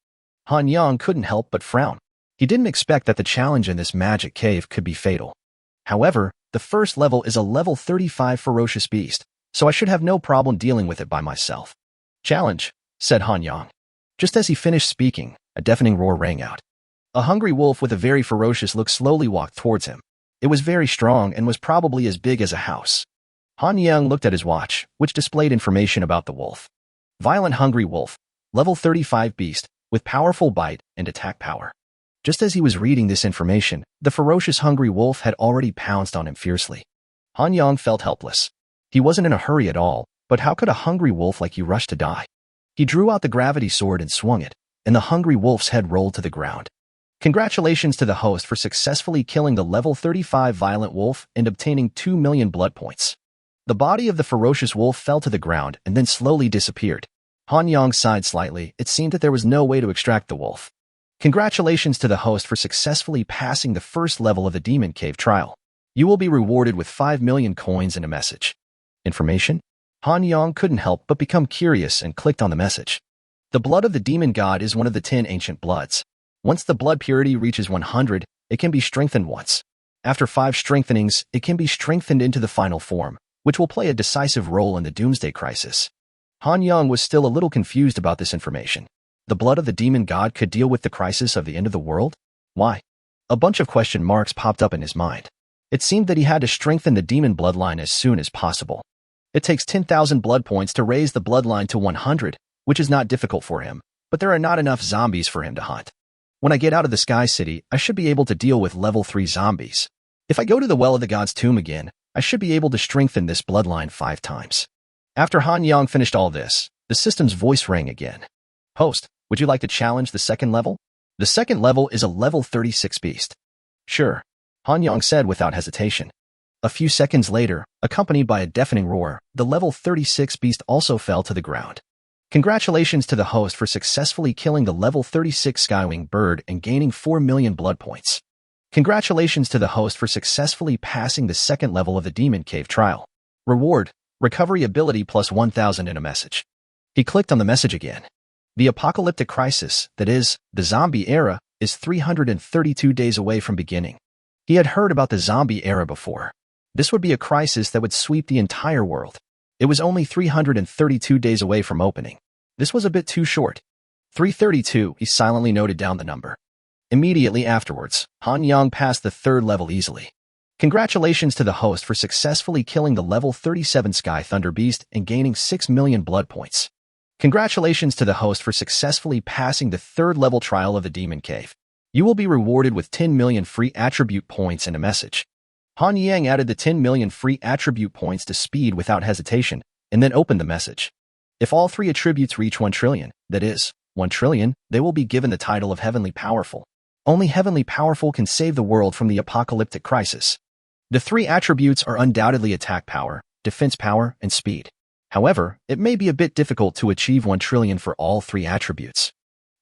Han Yang couldn't help but frown. He didn't expect that the challenge in this magic cave could be fatal. However, the first level is a level 35 ferocious beast, so I should have no problem dealing with it by myself. Challenge, said Han Yang. Just as he finished speaking, a deafening roar rang out. A hungry wolf with a very ferocious look slowly walked towards him. It was very strong and was probably as big as a house. Han Yang looked at his watch, which displayed information about the wolf. Violent hungry wolf, level 35 beast, with powerful bite and attack power. Just as he was reading this information, the ferocious hungry wolf had already pounced on him fiercely. Han Yang felt helpless. He wasn't in a hurry at all, but how could a hungry wolf like you rush to die? He drew out the gravity sword and swung it, and the hungry wolf's head rolled to the ground. Congratulations to the host for successfully killing the level 35 violent wolf and obtaining 2 million blood points. The body of the ferocious wolf fell to the ground and then slowly disappeared. Han Yang sighed slightly. It seemed that there was no way to extract the wolf. Congratulations to the host for successfully passing the first level of the Demon Cave trial. You will be rewarded with 5 million coins and a message. Information? Han Yang couldn't help but become curious and clicked on the message. The blood of the demon god is one of the 10 ancient bloods. Once the blood purity reaches 100, it can be strengthened once. After 5 strengthenings, it can be strengthened into the final form, which will play a decisive role in the doomsday crisis. Han Yang was still a little confused about this information. The blood of the demon god could deal with the crisis of the end of the world? Why? A bunch of question marks popped up in his mind. It seemed that he had to strengthen the demon bloodline as soon as possible. It takes 10,000 blood points to raise the bloodline to 100, which is not difficult for him, but there are not enough zombies for him to hunt. When I get out of the Sky City, I should be able to deal with level 3 zombies. If I go to the Well of the God's tomb again, I should be able to strengthen this bloodline 5 times. After Han Yang finished all this, the system's voice rang again. Host, would you like to challenge the second level? The second level is a level 36 beast. Sure, Han Yang said without hesitation. A few seconds later, accompanied by a deafening roar, the level 36 beast also fell to the ground. Congratulations to the host for successfully killing the level 36 Skywing bird and gaining 4 million blood points. Congratulations to the host for successfully passing the second level of the Demon Cave trial. Reward, recovery ability plus 1,000 in a message. He clicked on the message again. The apocalyptic crisis, that is, the zombie era, is 332 days away from beginning. He had heard about the zombie era before. This would be a crisis that would sweep the entire world. It was only 332 days away from opening. This was a bit too short. 332, he silently noted down the number. Immediately afterwards, Han Yang passed the third level easily. Congratulations to the host for successfully killing the level 37 Sky Thunder Beast and gaining 6 million blood points. Congratulations to the host for successfully passing the third level trial of the Demon Cave. You will be rewarded with 10 million free attribute points and a message. Han Yang added the 10 million free attribute points to speed without hesitation, and then opened the message. If all 3 attributes reach 1 trillion, that is, 1 trillion, they will be given the title of Heavenly Powerful. Only Heavenly Powerful can save the world from the apocalyptic crisis. The 3 attributes are undoubtedly attack power, defense power, and speed. However, it may be a bit difficult to achieve 1 trillion for all 3 attributes.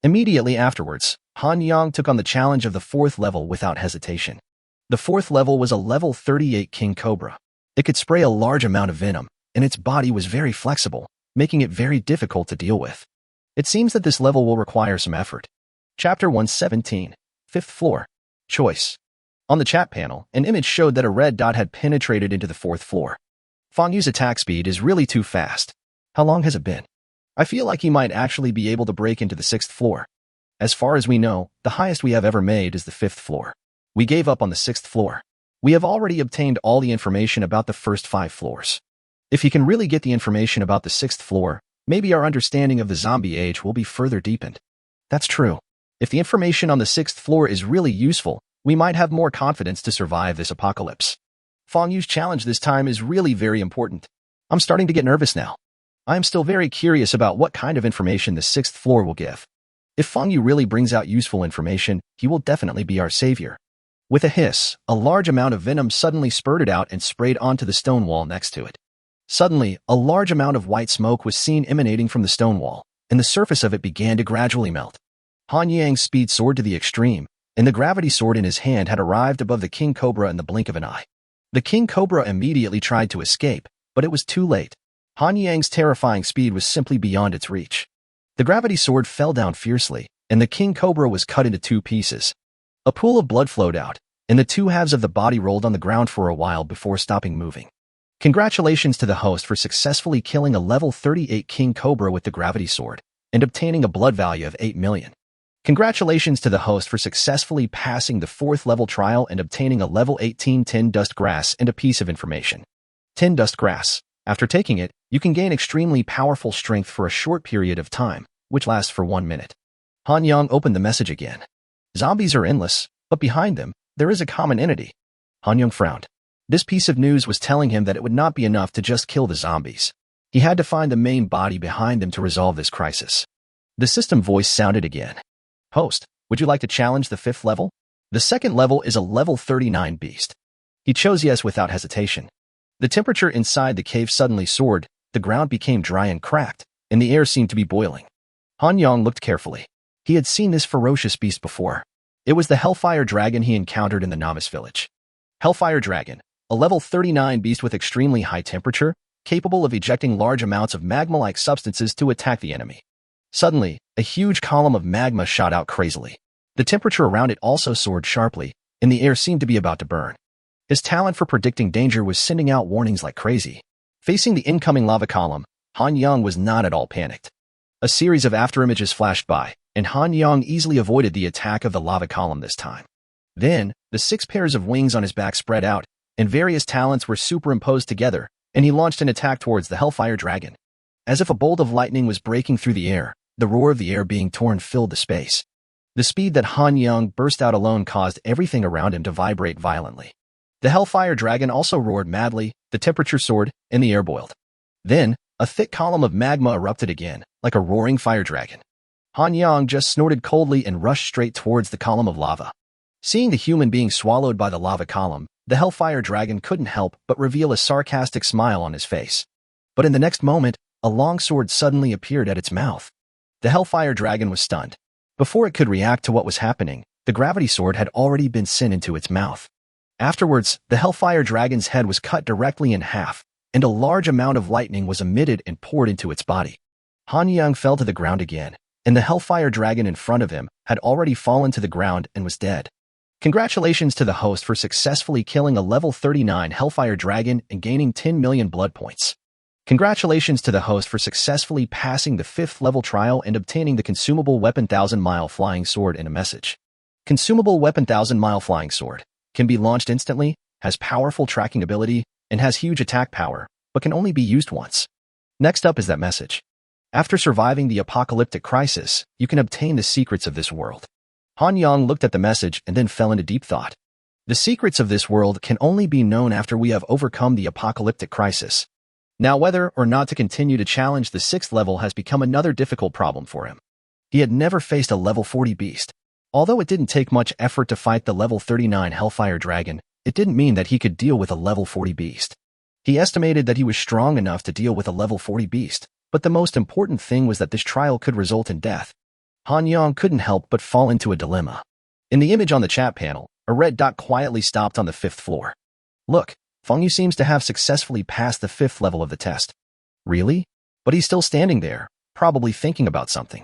Immediately afterwards, Han Yang took on the challenge of the 4th level without hesitation. The 4th level was a level 38 King Cobra. It could spray a large amount of venom, and its body was very flexible, making it very difficult to deal with. It seems that this level will require some effort. Chapter 117, 5th floor. Choice. On the chat panel, an image showed that a red dot had penetrated into the 4th floor. Fang Yu's attack speed is really too fast. How long has it been? I feel like he might actually be able to break into the 6th floor. As far as we know, the highest we have ever made is the 5th floor. We gave up on the 6th floor. We have already obtained all the information about the first 5 floors. If he can really get the information about the 6th floor, maybe our understanding of the zombie age will be further deepened. That's true. If the information on the 6th floor is really useful, we might have more confidence to survive this apocalypse. Fang Yu's challenge this time is really very important. I'm starting to get nervous now. I am still very curious about what kind of information the 6th floor will give. If Fang Yu really brings out useful information, he will definitely be our savior. With a hiss, a large amount of venom suddenly spurted out and sprayed onto the stone wall next to it. Suddenly, a large amount of white smoke was seen emanating from the stone wall, and the surface of it began to gradually melt. Han Yang's speed soared to the extreme, and the gravity sword in his hand had arrived above the King Cobra in the blink of an eye. The King Cobra immediately tried to escape, but it was too late. Han Yang's terrifying speed was simply beyond its reach. The gravity sword fell down fiercely, and the King Cobra was cut into 2 pieces. A pool of blood flowed out, and the 2 halves of the body rolled on the ground for a while before stopping moving. Congratulations to the host for successfully killing a level 38 King Cobra with the gravity sword, and obtaining a blood value of 8 million. Congratulations to the host for successfully passing the 4th level trial and obtaining a level 18 tin dust grass and a piece of information. Tin dust grass. After taking it, you can gain extremely powerful strength for a short period of time, which lasts for 1 minute. Han Yang opened the message again. Zombies are endless, but behind them, there is a common entity. Han Yang frowned. This piece of news was telling him that it would not be enough to just kill the zombies. He had to find the main body behind them to resolve this crisis. The system voice sounded again. Host, would you like to challenge the 5th level? The 2nd level is a level 39 beast. He chose yes without hesitation. The temperature inside the cave suddenly soared, the ground became dry and cracked, and the air seemed to be boiling. Han Yang looked carefully. He had seen this ferocious beast before. It was the Hellfire Dragon he encountered in the novice village. Hellfire Dragon, a level 39 beast with extremely high temperature, capable of ejecting large amounts of magma-like substances to attack the enemy. Suddenly, a huge column of magma shot out crazily. The temperature around it also soared sharply, and the air seemed to be about to burn. His talent for predicting danger was sending out warnings like crazy. Facing the incoming lava column, Han Yang was not at all panicked. A series of afterimages flashed by, and Han Yang easily avoided the attack of the lava column this time. Then, the 6 pairs of wings on his back spread out, and various talents were superimposed together, and he launched an attack towards the Hellfire Dragon. As if a bolt of lightning was breaking through the air, the roar of the air being torn filled the space. The speed that Han Yang burst out alone caused everything around him to vibrate violently. The Hellfire Dragon also roared madly, the temperature soared, and the air boiled. Then, a thick column of magma erupted again, like a roaring fire dragon. Han Yang just snorted coldly and rushed straight towards the column of lava. Seeing the human being swallowed by the lava column, the Hellfire Dragon couldn't help but reveal a sarcastic smile on his face. But in the next moment, a long sword suddenly appeared at its mouth. The Hellfire Dragon was stunned. Before it could react to what was happening, the gravity sword had already been sent into its mouth. Afterwards, the Hellfire Dragon's head was cut directly in half, and a large amount of lightning was emitted and poured into its body. Han Yang fell to the ground again, and the Hellfire Dragon in front of him had already fallen to the ground and was dead. Congratulations to the host for successfully killing a level 39 Hellfire Dragon and gaining 10 million blood points. Congratulations to the host for successfully passing the 5th level trial and obtaining the consumable weapon 1000-mile flying sword in a message. Consumable weapon 1000-mile flying sword can be launched instantly, has powerful tracking ability, and has huge attack power, but can only be used once. Next up is that message. After surviving the apocalyptic crisis, you can obtain the secrets of this world. Han Yang looked at the message and then fell into deep thought. The secrets of this world can only be known after we have overcome the apocalyptic crisis. Now, whether or not to continue to challenge the 6th level has become another difficult problem for him. He had never faced a level 40 beast. Although it didn't take much effort to fight the level 39 Hellfire Dragon, it didn't mean that he could deal with a level 40 beast. He estimated that he was strong enough to deal with a level 40 beast, but the most important thing was that this trial could result in death. Han Yang couldn't help but fall into a dilemma. In the image on the chat panel, a red dot quietly stopped on the 5th floor. Look, Fengyu seems to have successfully passed the 5th level of the test. Really? But he's still standing there, probably thinking about something.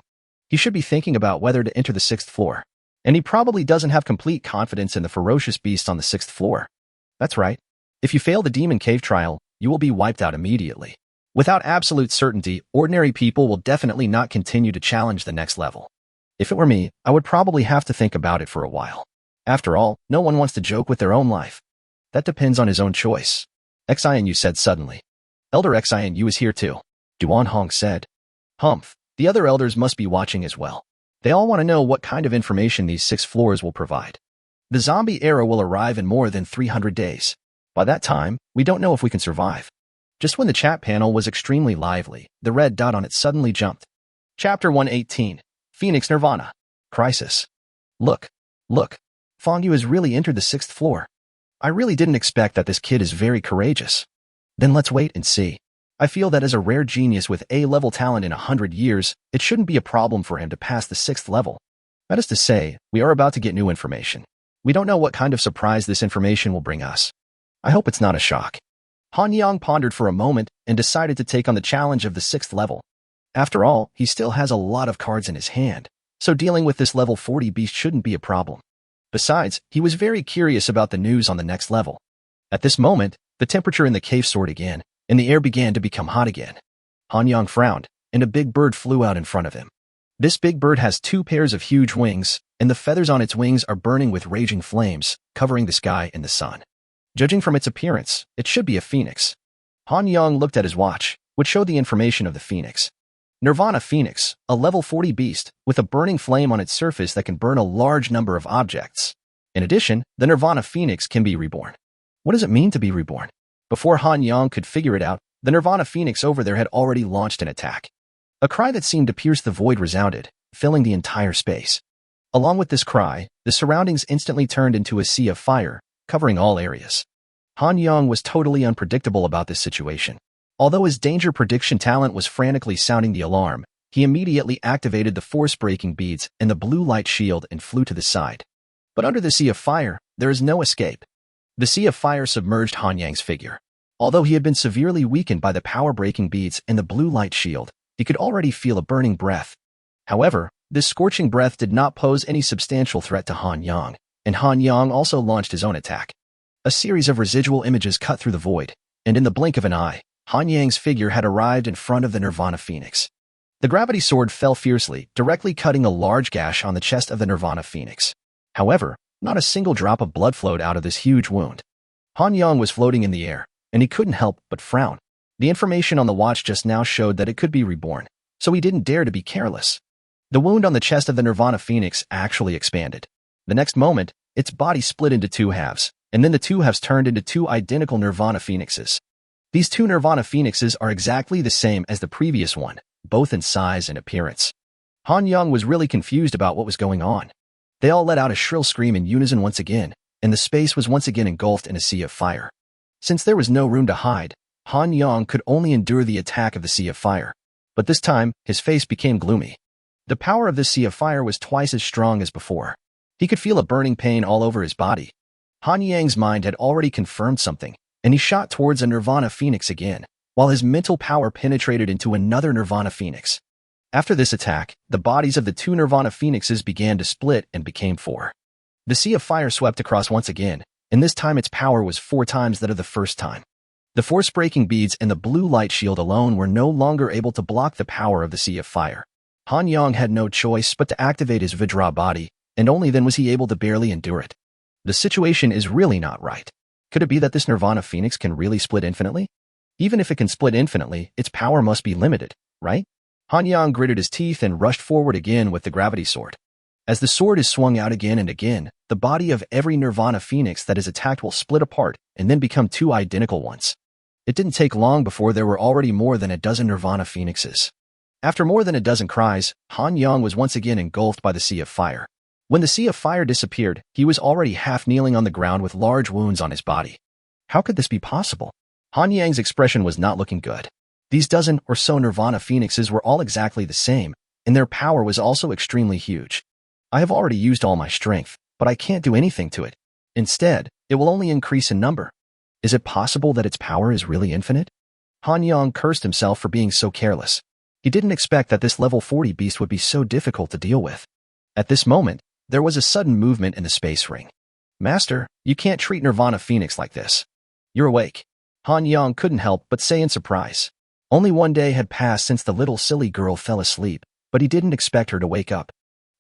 He should be thinking about whether to enter the 6th floor. And he probably doesn't have complete confidence in the ferocious beast on the 6th floor. That's right. If you fail the Demon Cave trial, you will be wiped out immediately. Without absolute certainty, ordinary people will definitely not continue to challenge the next level. If it were me, I would probably have to think about it for a while. After all, no one wants to joke with their own life. That depends on his own choice. Xinu said suddenly. Elder Xinu is here too. Duan Hong said. Humph, the other elders must be watching as well. They all want to know what kind of information these 6 floors will provide. The zombie era will arrive in more than 300 days. By that time, we don't know if we can survive. Just when the chat panel was extremely lively, the red dot on it suddenly jumped. Chapter 118, Phoenix Nirvana. Crisis. Look. Fengyu has really entered the 6th floor. I really didn't expect that this kid is very courageous. Then let's wait and see. I feel that as a rare genius with A-level talent in 100 years, it shouldn't be a problem for him to pass the 6th level. That is to say, we are about to get new information. We don't know what kind of surprise this information will bring us. I hope it's not a shock. Han Yang pondered for a moment and decided to take on the challenge of the 6th level. After all, he still has a lot of cards in his hand, so dealing with this level 40 beast shouldn't be a problem. Besides, he was very curious about the news on the next level. At this moment, the temperature in the cave soared again, and the air began to become hot again. Han Yang frowned, and a big bird flew out in front of him. This big bird has two pairs of huge wings, and the feathers on its wings are burning with raging flames, covering the sky and the sun. Judging from its appearance, it should be a phoenix. Han Yang looked at his watch, which showed the information of the phoenix. Nirvana Phoenix, a level 40 beast, with a burning flame on its surface that can burn a large number of objects. In addition, the Nirvana Phoenix can be reborn. What does it mean to be reborn? Before Han Yang could figure it out, the Nirvana Phoenix over there had already launched an attack. A cry that seemed to pierce the void resounded, filling the entire space. Along with this cry, the surroundings instantly turned into a sea of fire, covering all areas. Han Yang was totally unpredictable about this situation. Although his danger prediction talent was frantically sounding the alarm, he immediately activated the force-breaking beads and the blue light shield and flew to the side. But under the sea of fire, there is no escape. The sea of fire submerged Han Yang's figure. Although he had been severely weakened by the power-breaking beads and the blue light shield, he could already feel a burning breath. However, this scorching breath did not pose any substantial threat to Han Yang, and Han Yang also launched his own attack. A series of residual images cut through the void, and in the blink of an eye, Han Yang's figure had arrived in front of the Nirvana Phoenix. The gravity sword fell fiercely, directly cutting a large gash on the chest of the Nirvana Phoenix. However, not a single drop of blood flowed out of this huge wound. Han Yang was floating in the air, and he couldn't help but frown. The information on the watch just now showed that it could be reborn, so he didn't dare to be careless. The wound on the chest of the Nirvana Phoenix actually expanded. The next moment, its body split into two halves, and then the two halves turned into two identical Nirvana Phoenixes. These two Nirvana Phoenixes are exactly the same as the previous one, both in size and appearance. Han Yang was really confused about what was going on. They all let out a shrill scream in unison once again, and the space was once again engulfed in a sea of fire. Since there was no room to hide, Han Yang could only endure the attack of the sea of fire. But this time, his face became gloomy. The power of this sea of fire was twice as strong as before. He could feel a burning pain all over his body. Han Yang's mind had already confirmed something, and he shot towards a Nirvana Phoenix again, while his mental power penetrated into another Nirvana Phoenix. After this attack, the bodies of the two Nirvana Phoenixes began to split and became four. The sea of fire swept across once again, and this time its power was 4 times that of the first time. The force-breaking beads and the blue light shield alone were no longer able to block the power of the sea of fire. Han Yang had no choice but to activate his Vidra body, and only then was he able to barely endure it. The situation is really not right. Could it be that this Nirvana Phoenix can really split infinitely? Even if it can split infinitely, its power must be limited, right? Han Yang gritted his teeth and rushed forward again with the gravity sword. As the sword is swung out again and again, the body of every Nirvana Phoenix that is attacked will split apart and then become two identical ones. It didn't take long before there were already more than a dozen Nirvana Phoenixes. After more than a dozen cries, Han Yang was once again engulfed by the sea of fire. When the sea of fire disappeared, he was already half kneeling on the ground with large wounds on his body. How could this be possible? Han Yang's expression was not looking good. These dozen or so Nirvana Phoenixes were all exactly the same, and their power was also extremely huge. I have already used all my strength, but I can't do anything to it. Instead, it will only increase in number. Is it possible that its power is really infinite? Han Yang cursed himself for being so careless. He didn't expect that this level 40 beast would be so difficult to deal with. At this moment, there was a sudden movement in the space ring. Master, you can't treat Nirvana Phoenix like this. You're awake. Han Yang couldn't help but say in surprise. Only one day had passed since the little silly girl fell asleep, but he didn't expect her to wake up.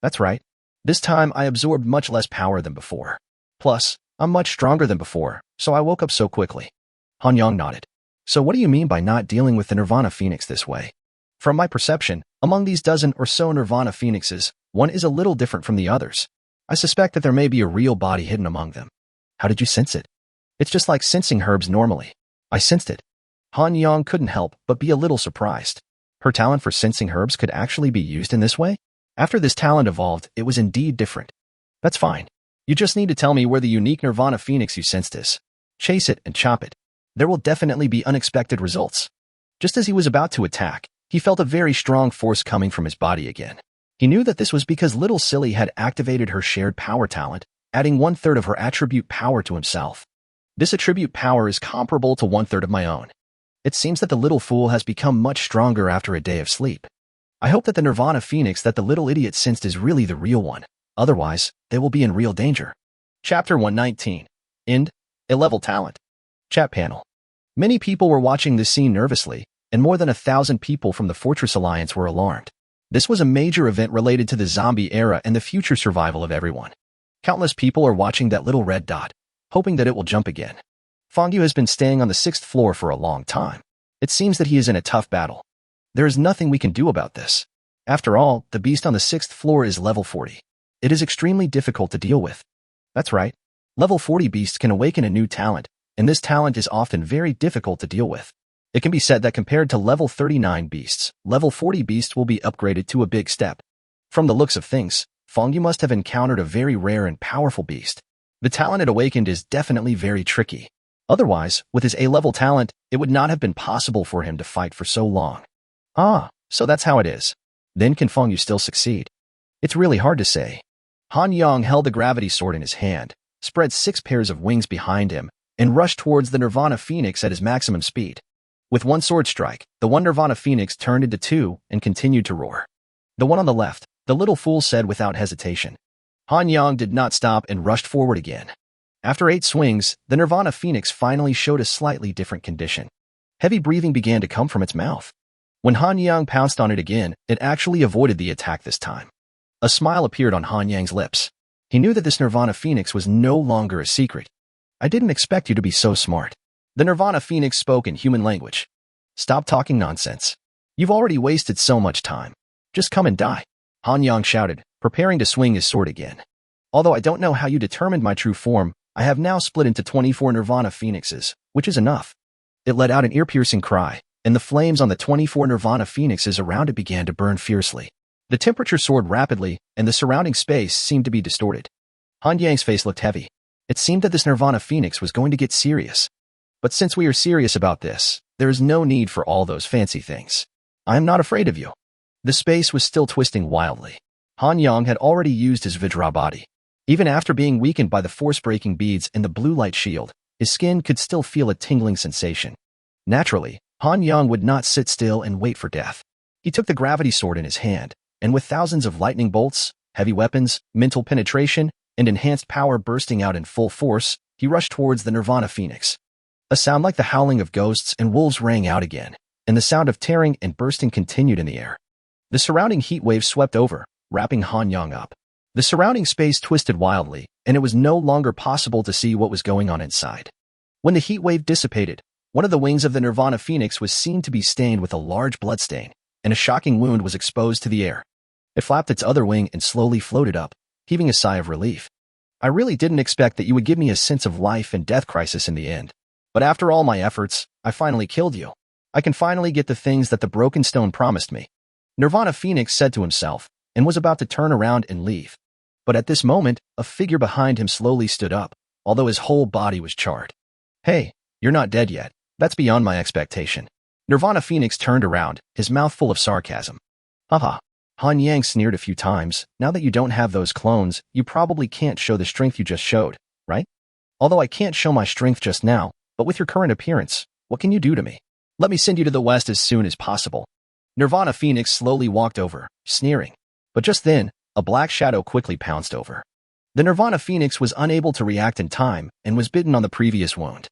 That's right. This time I absorbed much less power than before. Plus, I'm much stronger than before, so I woke up so quickly. Han Yang nodded. So what do you mean by not dealing with the Nirvana Phoenix this way? From my perception, among these dozen or so Nirvana Phoenixes, one is a little different from the others. I suspect that there may be a real body hidden among them. How did you sense it? It's just like sensing herbs normally. I sensed it. Han Yang couldn't help but be a little surprised. Her talent for sensing herbs could actually be used in this way? After this talent evolved, it was indeed different. That's fine. You just need to tell me where the unique Nirvana Phoenix you sensed is. Chase it and chop it. There will definitely be unexpected results. Just as he was about to attack, he felt a very strong force coming from his body again. He knew that this was because Little Silly had activated her shared power talent, adding 1/3 of her attribute power to himself. This attribute power is comparable to 1/3 of my own. It seems that the little fool has become much stronger after a day of sleep. I hope that the Nirvana Phoenix that the little idiot sensed is really the real one. Otherwise, they will be in real danger. Chapter 119. End. A-level talent. Chat panel. Many people were watching this scene nervously, and more than 1,000 people from the Fortress Alliance were alarmed. This was a major event related to the zombie era and the future survival of everyone. Countless people are watching that little red dot, hoping that it will jump again. Fangyu has been staying on the 6th floor for a long time. It seems that he is in a tough battle. There is nothing we can do about this. After all, the beast on the 6th floor is level 40. It is extremely difficult to deal with. That's right. Level 40 beasts can awaken a new talent, and this talent is often very difficult to deal with. It can be said that compared to level 39 beasts, level 40 beasts will be upgraded to a big step. From the looks of things, Fangyu must have encountered a very rare and powerful beast. The talent it awakened is definitely very tricky. Otherwise, with his A-level talent, it would not have been possible for him to fight for so long. Ah, so that's how it is. Then can Fangyu still succeed? It's really hard to say. Han Yang held the gravity sword in his hand, spread 6 pairs of wings behind him, and rushed towards the Nirvana Phoenix at his maximum speed. With one sword strike, the one Nirvana Phoenix turned into 2 and continued to roar. The one on the left, the little fool said without hesitation. Han Yang did not stop and rushed forward again. After 8 swings, the Nirvana Phoenix finally showed a slightly different condition. Heavy breathing began to come from its mouth. When Han Yang pounced on it again, it actually avoided the attack this time. A smile appeared on Han Yang's lips. He knew that this Nirvana Phoenix was no longer a secret. I didn't expect you to be so smart. The Nirvana Phoenix spoke in human language. Stop talking nonsense. You've already wasted so much time. Just come and die. Han Yang shouted, preparing to swing his sword again. Although I don't know how you determined my true form, I have now split into 24 Nirvana Phoenixes, which is enough. It let out an ear-piercing cry, and the flames on the 24 Nirvana Phoenixes around it began to burn fiercely. The temperature soared rapidly, and the surrounding space seemed to be distorted. Han Yang's face looked heavy. It seemed that this Nirvana Phoenix was going to get serious. But since we are serious about this, there is no need for all those fancy things. I am not afraid of you. The space was still twisting wildly. Han Yang had already used his Vajra body. Even after being weakened by the force-breaking beads and the blue light shield, his skin could still feel a tingling sensation. Naturally, Han Yang would not sit still and wait for death. He took the gravity sword in his hand, and with thousands of lightning bolts, heavy weapons, mental penetration, and enhanced power bursting out in full force, he rushed towards the Nirvana Phoenix. A sound like the howling of ghosts and wolves rang out again, and the sound of tearing and bursting continued in the air. The surrounding heat wave swept over, wrapping Han Yang up. The surrounding space twisted wildly, and it was no longer possible to see what was going on inside. When the heat wave dissipated, one of the wings of the Nirvana Phoenix was seen to be stained with a large bloodstain, and a shocking wound was exposed to the air. It flapped its other wing and slowly floated up, heaving a sigh of relief. I really didn't expect that you would give me a sense of life and death crisis in the end. But after all my efforts, I finally killed you. I can finally get the things that the broken stone promised me. Nirvana Phoenix said to himself, and was about to turn around and leave. But at this moment, a figure behind him slowly stood up, although his whole body was charred. Hey, you're not dead yet. That's beyond my expectation. Nirvana Phoenix turned around, his mouth full of sarcasm. Haha. Han Yang sneered a few times. Now that you don't have those clones, you probably can't show the strength you just showed, right? Although I can't show my strength just now, but with your current appearance, what can you do to me? Let me send you to the west as soon as possible. Nirvana Phoenix slowly walked over, sneering. But just then, a black shadow quickly pounced over. The Nirvana Phoenix was unable to react in time and was bitten on the previous wound.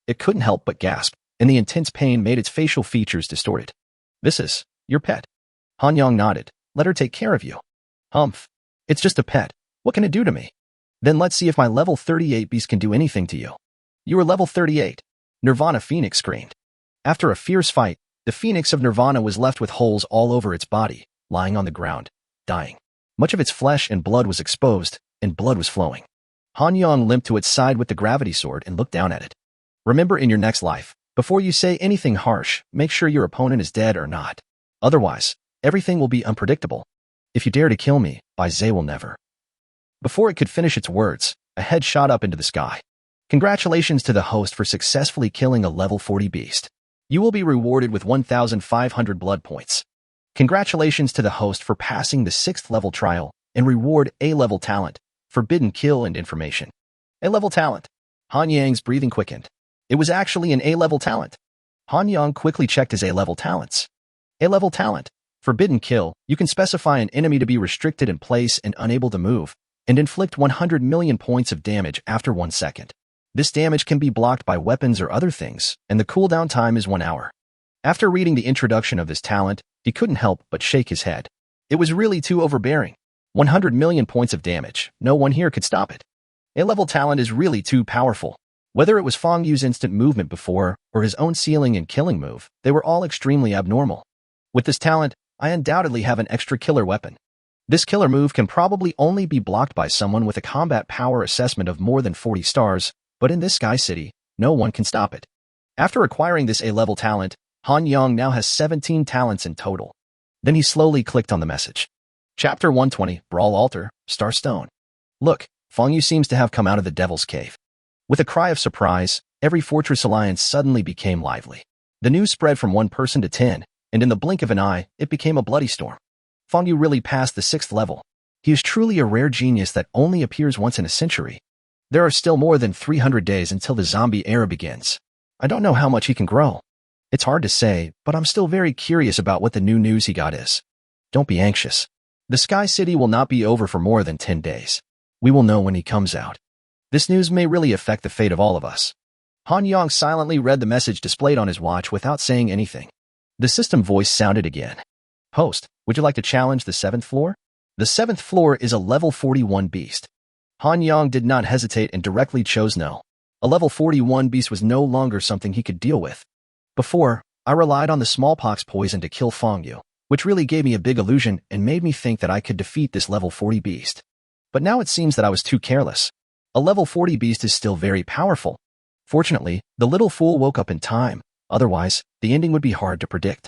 It couldn't help but gasp, and the intense pain made its facial features distorted. This is your pet. Han Yang nodded. Let her take care of you. Humph. It's just a pet. What can it do to me? Then let's see if my level 38 beast can do anything to you. You are level 38. Nirvana Phoenix screamed. After a fierce fight, the Phoenix of Nirvana was left with holes all over its body, lying on the ground, dying. Much of its flesh and blood was exposed, and blood was flowing. Han Yang limped to its side with the gravity sword and looked down at it. Remember in your next life, before you say anything harsh, make sure your opponent is dead or not. Otherwise, everything will be unpredictable. If you dare to kill me, Bai Zhe will never. Before it could finish its words, a head shot up into the sky. Congratulations to the host for successfully killing a level 40 beast. You will be rewarded with 1,500 blood points. Congratulations to the host for passing the 6th level trial and reward A-level talent, forbidden kill and information. A-level talent. Han Yang's breathing quickened. It was actually an A-level talent. Han Yang quickly checked his A-level talents. A-level talent. Forbidden kill. You can specify an enemy to be restricted in place and unable to move, and inflict 100 million points of damage after 1 second. This damage can be blocked by weapons or other things, and the cooldown time is 1 hour. After reading the introduction of this talent, he couldn't help but shake his head. It was really too overbearing. 100 million points of damage. No one here could stop it. A-level talent is really too powerful. Whether it was Fang Yu's instant movement before or his own sealing and killing move, they were all extremely abnormal. With this talent, I undoubtedly have an extra killer weapon. This killer move can probably only be blocked by someone with a combat power assessment of more than 40 stars, but in this Sky City, no one can stop it. After acquiring this A-level talent, Han Yang now has 17 talents in total. Then he slowly clicked on the message. Chapter 120, Brawl Altar, Starstone. Look, Fang Yu seems to have come out of the Devil's Cave. With a cry of surprise, every Fortress Alliance suddenly became lively. The news spread from one person to 10, and in the blink of an eye, it became a bloody storm. Fang Yu really passed the 6th level. He is truly a rare genius that only appears once in a century. There are still more than 300 days until the zombie era begins. I don't know how much he can grow. It's hard to say, but I'm still very curious about what the new news he got is. Don't be anxious. The Sky City will not be over for more than 10 days. We will know when he comes out. This news may really affect the fate of all of us. Han Yang silently read the message displayed on his watch without saying anything. The system voice sounded again. Host, would you like to challenge the 7th floor? The 7th floor is a level 41 beast. Han Yang did not hesitate and directly chose no. A level 41 beast was no longer something he could deal with. Before, I relied on the smallpox poison to kill Fang Yu, which really gave me a big illusion and made me think that I could defeat this level 40 beast. But now it seems that I was too careless. A level 40 beast is still very powerful. Fortunately, the little fool woke up in time. Otherwise, the ending would be hard to predict.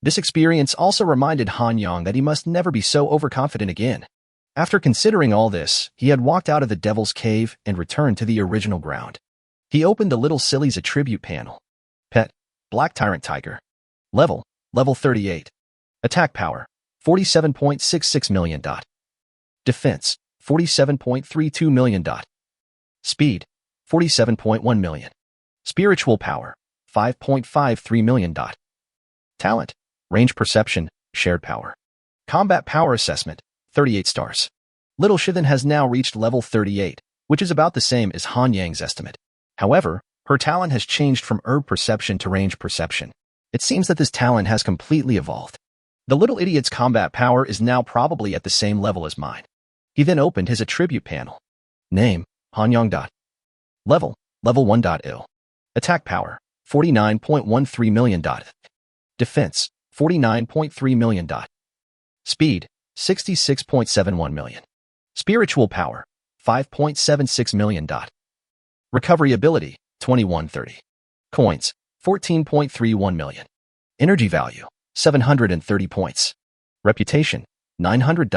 This experience also reminded Han Yang that he must never be so overconfident again. After considering all this, he had walked out of the Devil's Cave and returned to the original ground. He opened the Little Silly's attribute panel. Pet, Black Tyrant Tiger. Level 38. Attack power, 47.66 million. Defense, 47.32 million. Speed, 47.1 million. Spiritual power, 5.53 million. Talent, range perception, shared power. Combat power assessment, 38 stars. Little Shithan has now reached level 38, which is about the same as Han Yang's estimate. However, her talent has changed from herb perception to range perception. It seems that this talent has completely evolved. The little idiot's combat power is now probably at the same level as mine. He then opened his attribute panel. Name, Han Yang. Level 1.0. Attack power, 49.13 million. Defense, 49.3 million. Speed, 66.71 million. Spiritual power, 5.76 million. Recovery ability, 2130. Coins, 14.31 million. Energy value, 730 points. Reputation, 900.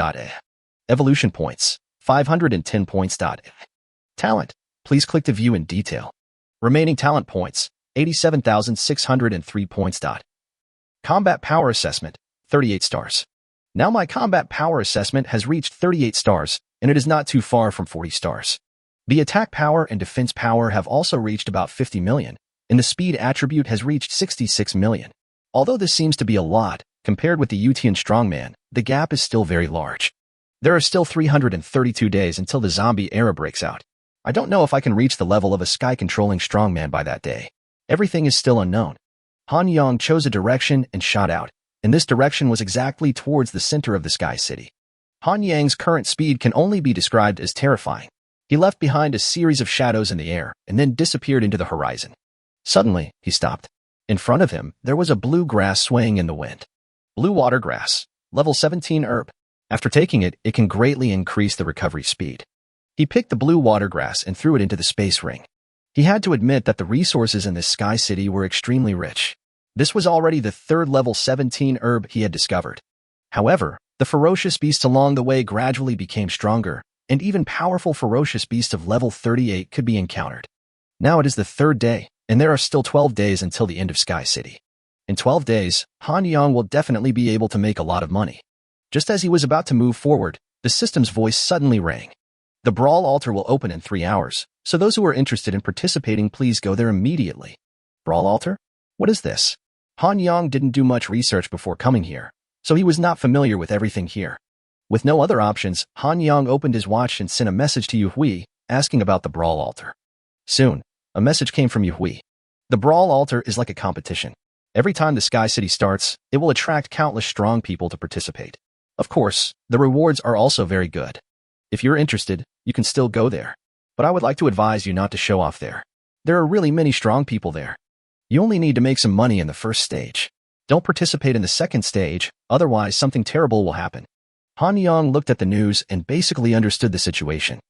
Evolution points, 510 points. Talent, please click to view in detail. Remaining talent points, 87,603 points. Combat power assessment, 38 stars. Now my combat power assessment has reached 38 stars, and it is not too far from 40 stars. The attack power and defense power have also reached about 50 million, and the speed attribute has reached 66 million. Although this seems to be a lot, compared with the Utian strongman, the gap is still very large. There are still 332 days until the zombie era breaks out. I don't know if I can reach the level of a sky-controlling strongman by that day. Everything is still unknown. Han Yang chose a direction and shot out, and this direction was exactly towards the center of the Sky City. Han Yang's current speed can only be described as terrifying. He left behind a series of shadows in the air and then disappeared into the horizon. Suddenly, he stopped. In front of him, there was a blue grass swaying in the wind. Blue water grass, level 17 herb. After taking it, it can greatly increase the recovery speed. He picked the blue water grass and threw it into the space ring. He had to admit that the resources in this Sky City were extremely rich. This was already the 3rd level 17 herb he had discovered. However, the ferocious beasts along the way gradually became stronger, and even powerful ferocious beasts of level 38 could be encountered. Now it is the 3rd day, and there are still 12 days until the end of Sky City. In 12 days, Han Yang will definitely be able to make a lot of money. Just as he was about to move forward, the system's voice suddenly rang. The Brawl Altar will open in 3 hours, so those who are interested in participating please go there immediately. Brawl Altar? What is this? Han Yang didn't do much research before coming here, so he was not familiar with everything here. With no other options, Han Yang opened his watch and sent a message to Yu Hui, asking about the Brawl Altar. Soon, a message came from Yu Hui. The Brawl Altar is like a competition. Every time the Sky City starts, it will attract countless strong people to participate. Of course, the rewards are also very good. If you're interested, you can still go there. But I would like to advise you not to show off there. There are really many strong people there. You only need to make some money in the first stage. Don't participate in the second stage, otherwise something terrible will happen. Han Yang looked at the news and basically understood the situation.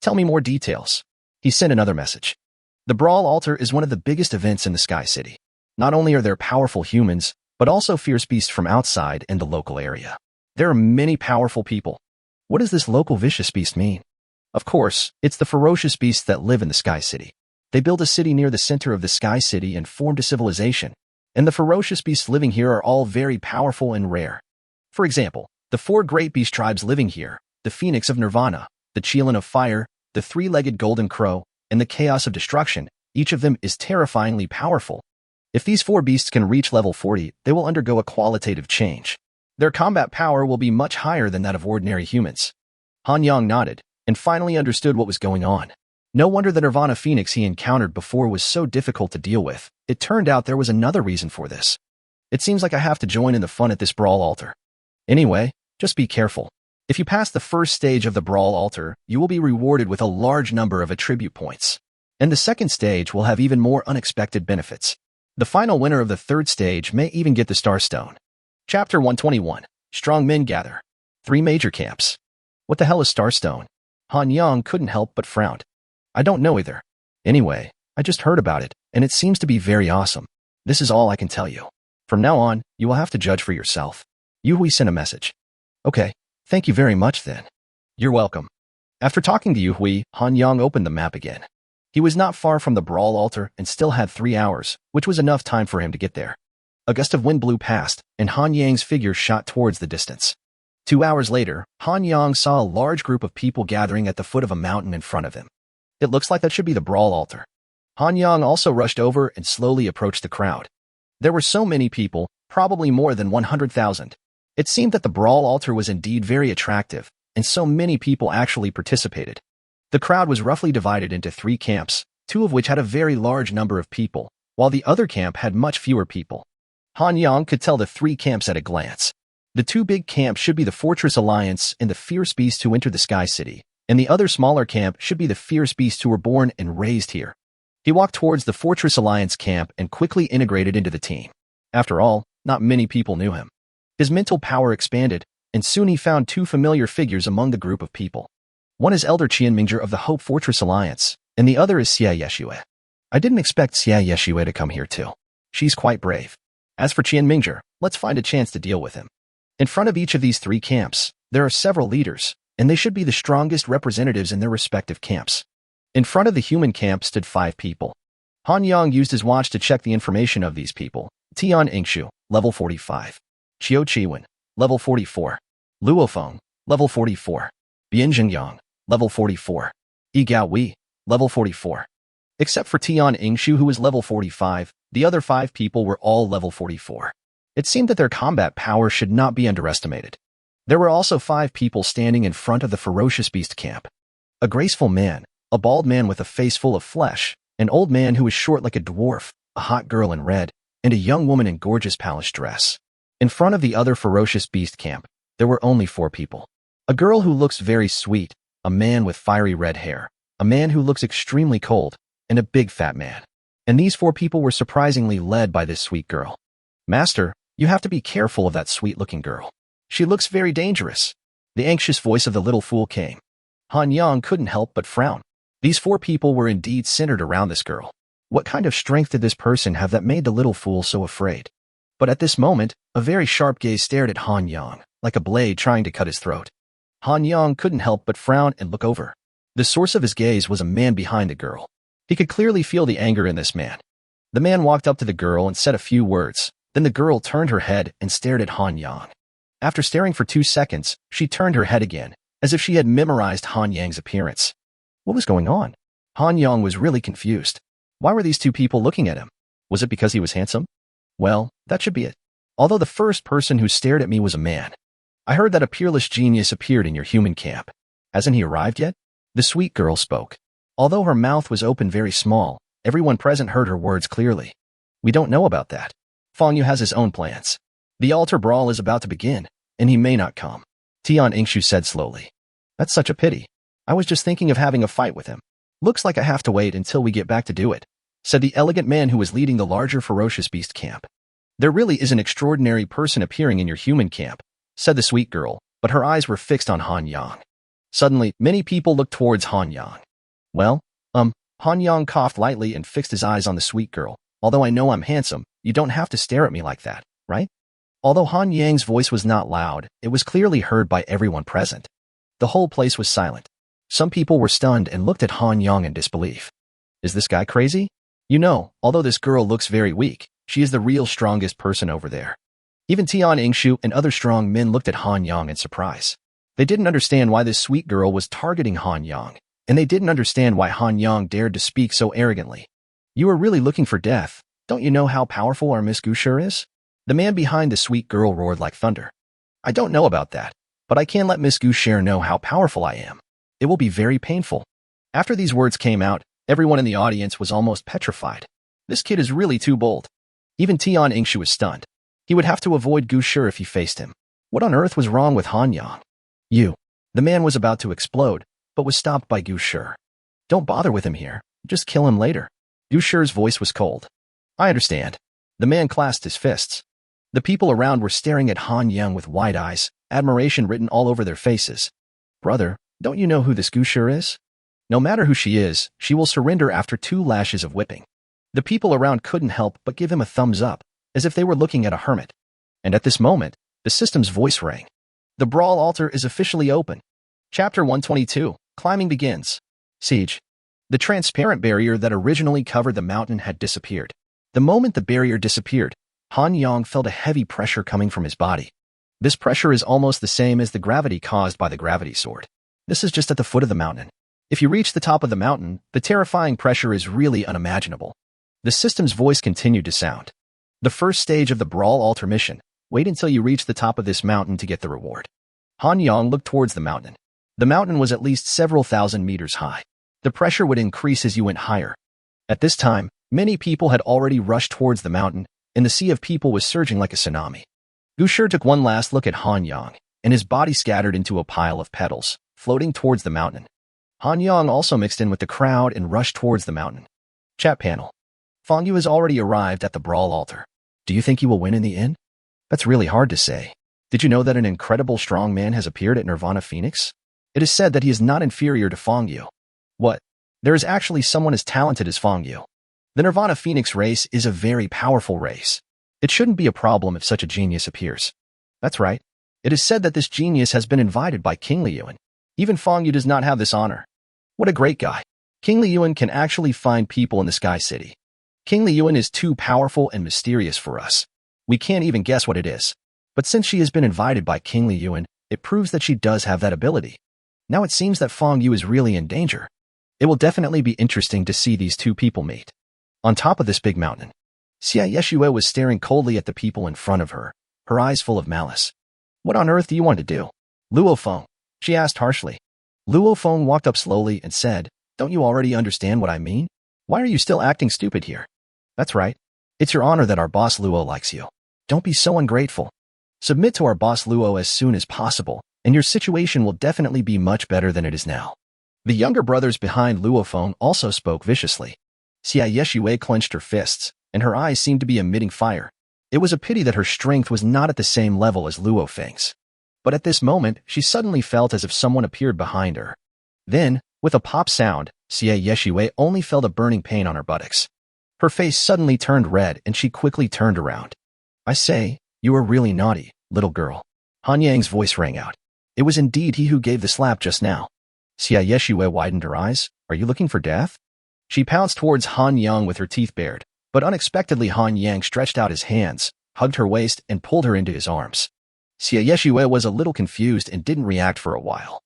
Tell me more details. He sent another message. The Brawl Altar is one of the biggest events in the Sky City. Not only are there powerful humans, but also fierce beasts from outside in the local area. There are many powerful people. What does this local vicious beast mean? Of course, it's the ferocious beasts that live in the Sky City. They built a city near the center of the Sky City and formed a civilization. And the ferocious beasts living here are all very powerful and rare. For example, the 4 great beast tribes living here, the Phoenix of Nirvana, the Chelan of Fire, the 3-legged Golden Crow, and the Chaos of Destruction, each of them is terrifyingly powerful. If these 4 beasts can reach level 40, they will undergo a qualitative change. Their combat power will be much higher than that of ordinary humans. Han Yang nodded, and finally understood what was going on. No wonder the Nirvana Phoenix he encountered before was so difficult to deal with. It turned out there was another reason for this. It seems like I have to join in the fun at this Brawl Altar. Anyway, just be careful. If you pass the first stage of the Brawl Altar, you will be rewarded with a large number of attribute points. And the second stage will have even more unexpected benefits. The final winner of the third stage may even get the Star Stone. Chapter 121. Strong Men Gather. 3 major camps. What the hell is Star Stone? Han Yang couldn't help but frown. I don't know either. Anyway, I just heard about it, and it seems to be very awesome. This is all I can tell you. From now on, you will have to judge for yourself. Yuhui sent a message. Okay, thank you very much then. You're welcome. After talking to Yuhui, Han Yang opened the map again. He was not far from the Brawl Altar and still had 3 hours, which was enough time for him to get there. A gust of wind blew past, and Han Yang's figure shot towards the distance. 2 hours later, Han Yang saw a large group of people gathering at the foot of a mountain in front of him. It looks like that should be the Brawl Altar. Han Yang also rushed over and slowly approached the crowd. There were so many people, probably more than 100,000. It seemed that the Brawl Altar was indeed very attractive, and so many people actually participated. The crowd was roughly divided into 3 camps, 2 of which had a very large number of people, while the other camp had much fewer people. Han Yang could tell the 3 camps at a glance. The 2 big camps should be the Fortress Alliance and the fierce beasts who entered the Sky City, and the other smaller camp should be the fierce beasts who were born and raised here. He walked towards the Fortress Alliance camp and quickly integrated into the team. After all, not many people knew him. His mental power expanded, and soon he found 2 familiar figures among the group of people. One is Elder Qian Mingzhi of the Hope Fortress Alliance, and the other is Xia Yeshue. I didn't expect Xia Yeshue to come here too. She's quite brave. As for Qian Mingzhi, let's find a chance to deal with him. In front of each of these 3 camps, there are several leaders, and they should be the strongest representatives in their respective camps. In front of the human camp stood 5 people. Han Yang used his watch to check the information of these people. Tian Yingshu, level 45. Qiu Qiwen, level 44. Luo Feng, level 44. Bian Jingyang, level 44. Yi Gao Wei, level 44. Except for Tian Yingshu, who was level 45, the other 5 people were all level 44. It seemed that their combat power should not be underestimated. There were also 5 people standing in front of the ferocious beast camp. A graceful man, a bald man with a face full of flesh, an old man who was short like a dwarf, a hot girl in red, and a young woman in gorgeous palace dress. In front of the other ferocious beast camp, there were only 4 people. A girl who looks very sweet, a man with fiery red hair, a man who looks extremely cold, and a big fat man. And these 4 people were surprisingly led by this sweet girl. Master, you have to be careful of that sweet-looking girl. She looks very dangerous. The anxious voice of the little fool came. Han Yang couldn't help but frown. These 4 people were indeed centered around this girl. What kind of strength did this person have that made the little fool so afraid? But at this moment, a very sharp gaze stared at Han Yang, like a blade trying to cut his throat. Han Yang couldn't help but frown and look over. The source of his gaze was a man behind the girl. He could clearly feel the anger in this man. The man walked up to the girl and said a few words. Then the girl turned her head and stared at Han Yang. After staring for 2 seconds, she turned her head again, as if she had memorized Han Yang's appearance. What was going on? Han Yang was really confused. Why were these 2 people looking at him? Was it because he was handsome? Well, that should be it. Although the first person who stared at me was a man. I heard that a peerless genius appeared in your human camp. Hasn't he arrived yet? The sweet girl spoke. Although her mouth was open very small, everyone present heard her words clearly. We don't know about that. Feng Yu has his own plans. The altar brawl is about to begin, and he may not come. Tian Ingshu said slowly. That's such a pity. I was just thinking of having a fight with him. Looks like I have to wait until we get back to do it, said the elegant man who was leading the larger ferocious beast camp. There really is an extraordinary person appearing in your human camp, said the sweet girl, but her eyes were fixed on Han Yang. Suddenly, many people looked towards Han Yang. Well, Han Yang coughed lightly and fixed his eyes on the sweet girl. Although I know I'm handsome, you don't have to stare at me like that, right? Although Han Yang's voice was not loud, it was clearly heard by everyone present. The whole place was silent. Some people were stunned and looked at Han Yang in disbelief. Is this guy crazy? You know, although this girl looks very weak, she is the real strongest person over there. Even Tian Ingshu and other strong men looked at Han Yang in surprise. They didn't understand why this sweet girl was targeting Han Yang, and they didn't understand why Han Yang dared to speak so arrogantly. You are really looking for death. Don't you know how powerful our Miss Usher is? The man behind the sweet girl roared like thunder. I don't know about that, but I can let Miss Usher know how powerful I am. It will be very painful. After these words came out, everyone in the audience was almost petrified. This kid is really too bold. Even Tian Ingshu was stunned. He would have to avoid Usher if he faced him. What on earth was wrong with Han Yang? The man was about to explode, but was stopped by Usher. Don't bother with him here. Just kill him later. Usher's voice was cold. I understand. The man clasped his fists. The people around were staring at Han Yang with wide eyes, admiration written all over their faces. Brother, don't you know who this Usher is? No matter who she is, she will surrender after 2 lashes of whipping. The people around couldn't help but give him a thumbs up, as if they were looking at a hermit. And at this moment, the system's voice rang. The Brawl Altar is officially open. Chapter 122, Climbing begins. Siege. The transparent barrier that originally covered the mountain had disappeared. The moment the barrier disappeared, Han Yang felt a heavy pressure coming from his body. This pressure is almost the same as the gravity caused by the gravity sword. This is just at the foot of the mountain. If you reach the top of the mountain, the terrifying pressure is really unimaginable. The system's voice continued to sound. The first stage of the Brawl Altar mission. Wait until you reach the top of this mountain to get the reward. Han Yang looked towards the mountain. The mountain was at least several thousand meters high. The pressure would increase as you went higher. At this time, many people had already rushed towards the mountain, and the sea of people was surging like a tsunami. Usher took one last look at Han Yang, and his body scattered into a pile of petals, floating towards the mountain. Han Yang also mixed in with the crowd and rushed towards the mountain. Chat panel. Fong Yu has already arrived at the Brawl Altar. Do you think he will win in the end? That's really hard to say. Did you know that an incredible strong man has appeared at Nirvana Phoenix? It is said that he is not inferior to Fong Yu. What? There is actually someone as talented as Fong Yu. The Nirvana Phoenix race is a very powerful race. It shouldn't be a problem if such a genius appears. That's right. It is said that this genius has been invited by King Liyuan. Even Fong Yu does not have this honor. What a great guy. King Liyuan can actually find people in the Sky City. King Liyuan is too powerful and mysterious for us. We can't even guess what it is. But since she has been invited by King Liyuan, it proves that she does have that ability. Now it seems that Fong Yu is really in danger. It will definitely be interesting to see these two people meet. On top of this big mountain, Xia Yeshue was staring coldly at the people in front of her, her eyes full of malice. What on earth do you want to do? Luo Feng, she asked harshly. Luo Feng walked up slowly and said, Don't you already understand what I mean? Why are you still acting stupid here? That's right. It's your honor that our boss Luo likes you. Don't be so ungrateful. Submit to our boss Luo as soon as possible, and your situation will definitely be much better than it is now. The younger brothers behind Luo Feng also spoke viciously. Xia Yeshue clenched her fists, and her eyes seemed to be emitting fire. It was a pity that her strength was not at the same level as Luo Feng's. But at this moment, she suddenly felt as if someone appeared behind her. Then, with a pop sound, Xia Yeshue only felt a burning pain on her buttocks. Her face suddenly turned red and she quickly turned around. I say, you are really naughty, little girl. Han Yang's voice rang out. It was indeed he who gave the slap just now. Xia Yeshue widened her eyes. Are you looking for death? She pounced towards Han Yang with her teeth bared, but unexpectedly Han Yang stretched out his hands, hugged her waist, and pulled her into his arms. Xia Yeshue was a little confused and didn't react for a while.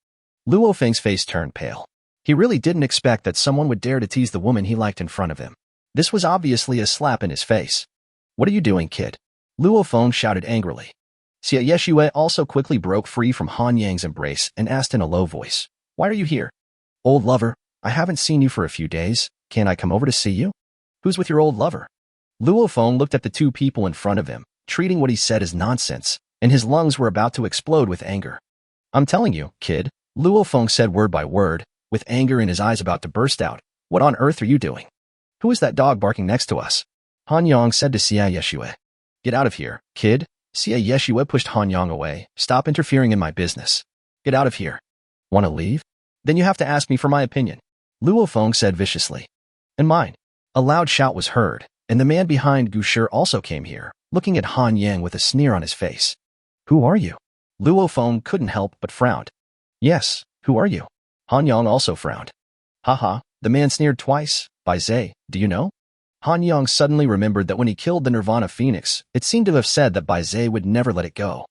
Luo Feng's face turned pale. He really didn't expect that someone would dare to tease the woman he liked in front of him. This was obviously a slap in his face. What are you doing, kid? Luo Feng shouted angrily. Xia Yeshue also quickly broke free from Han Yang's embrace and asked in a low voice, Why are you here? Old lover, I haven't seen you for a few days. Can I come over to see you? Who's with your old lover? Luo Feng looked at the two people in front of him, treating what he said as nonsense, and his lungs were about to explode with anger. I'm telling you, kid, Luo Feng said word by word, with anger in his eyes about to burst out. What on earth are you doing? Who is that dog barking next to us? Han Yang said to Xia Yeshue. Get out of here, kid. Xia Yeshue pushed Han Yang away. Stop interfering in my business. Get out of here. Want to leave? Then you have to ask me for my opinion. Luo Feng said viciously. And mine. A loud shout was heard, and the man behind Gusher also came here, looking at Han Yang with a sneer on his face. Who are you? Luo Feng couldn't help but frowned. Yes, who are you? Han Yang also frowned. Haha, the man sneered twice. Bai Zai, do you know? Han Yang suddenly remembered that when he killed the Nirvana Phoenix, it seemed to have said that Bai Zai would never let it go.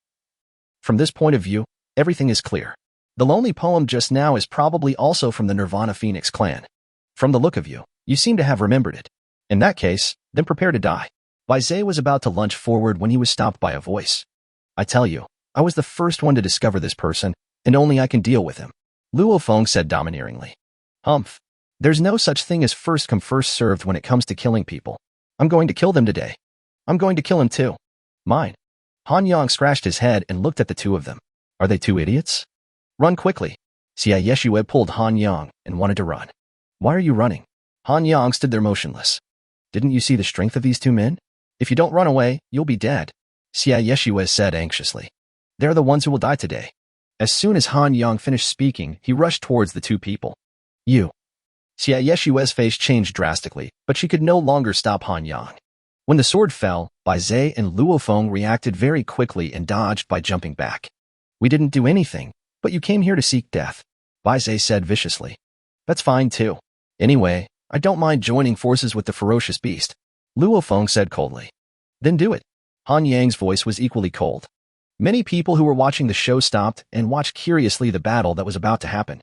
From this point of view, everything is clear. The lonely poem just now is probably also from the Nirvana Phoenix clan. From the look of you, you seem to have remembered it. In that case, then prepare to die. Bai Zai was about to lunge forward when he was stopped by a voice. I tell you, I was the first one to discover this person, and only I can deal with him. Luo Feng said domineeringly. Humph. There's no such thing as first come first served when it comes to killing people. I'm going to kill them today. I'm going to kill him too. Mine. Han Yang scratched his head and looked at the two of them. Are they two idiots? Run quickly. Xia Yeshue pulled Han Yang and wanted to run. Why are you running? Han Yang stood there motionless. Didn't you see the strength of these two men? If you don't run away, you'll be dead. Xia Yeshue said anxiously. They're the ones who will die today. As soon as Han Yang finished speaking, he rushed towards the two people. You. Xia Yeshue's face changed drastically, but she could no longer stop Han Yang. When the sword fell, Bai Zai and Luo Feng reacted very quickly and dodged by jumping back. We didn't do anything, but you came here to seek death, Bai Zai said viciously. That's fine too. Anyway, I don't mind joining forces with the ferocious beast, Luo Feng said coldly. Then do it. Han Yang's voice was equally cold. Many people who were watching the show stopped and watched curiously the battle that was about to happen.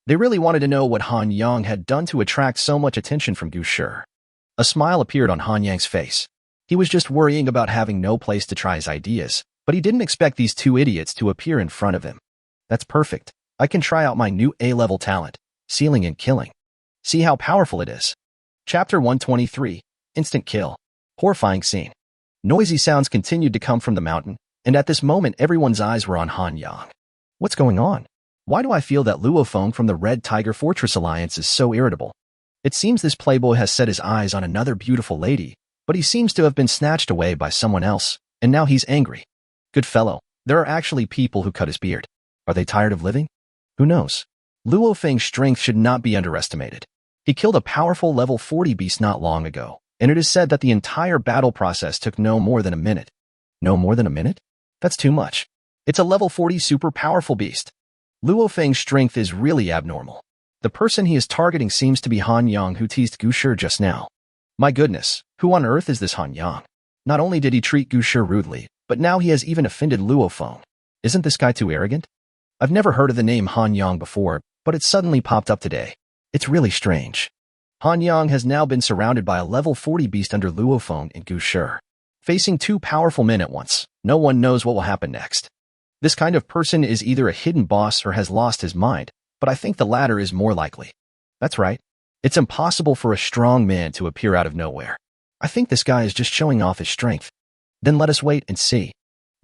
They really wanted to know what Han Yang had done to attract so much attention from Gusher. A smile appeared on Han Yang's face. He was just worrying about having no place to try his ideas, but he didn't expect these two idiots to appear in front of him. That's perfect. I can try out my new A-level talent, sealing and killing. See how powerful it is. Chapter 123, Instant Kill. Horrifying scene. Noisy sounds continued to come from the mountain, and at this moment everyone's eyes were on Han Yang. What's going on? Why do I feel that Luo Feng from the Red Tiger Fortress Alliance is so irritable? It seems this playboy has set his eyes on another beautiful lady, but he seems to have been snatched away by someone else, and now he's angry. Good fellow, there are actually people who cut his beard. Are they tired of living? Who knows? Luo Feng's strength should not be underestimated. He killed a powerful level 40 beast not long ago, and it is said that the entire battle process took no more than a minute. No more than a minute? That's too much. It's a level 40 super powerful beast. Luo Feng's strength is really abnormal. The person he is targeting seems to be Han Yang who teased Gusher just now. My goodness, who on earth is this Han Yang? Not only did he treat Gusher rudely, but now he has even offended Luo Feng. Isn't this guy too arrogant? I've never heard of the name Han Yang before, but it suddenly popped up today. It's really strange. Han Yang has now been surrounded by a level 40 beast under Luo Feng and Gusher. Facing two powerful men at once, no one knows what will happen next. This kind of person is either a hidden boss or has lost his mind, but I think the latter is more likely. That's right. It's impossible for a strong man to appear out of nowhere. I think this guy is just showing off his strength. Then let us wait and see.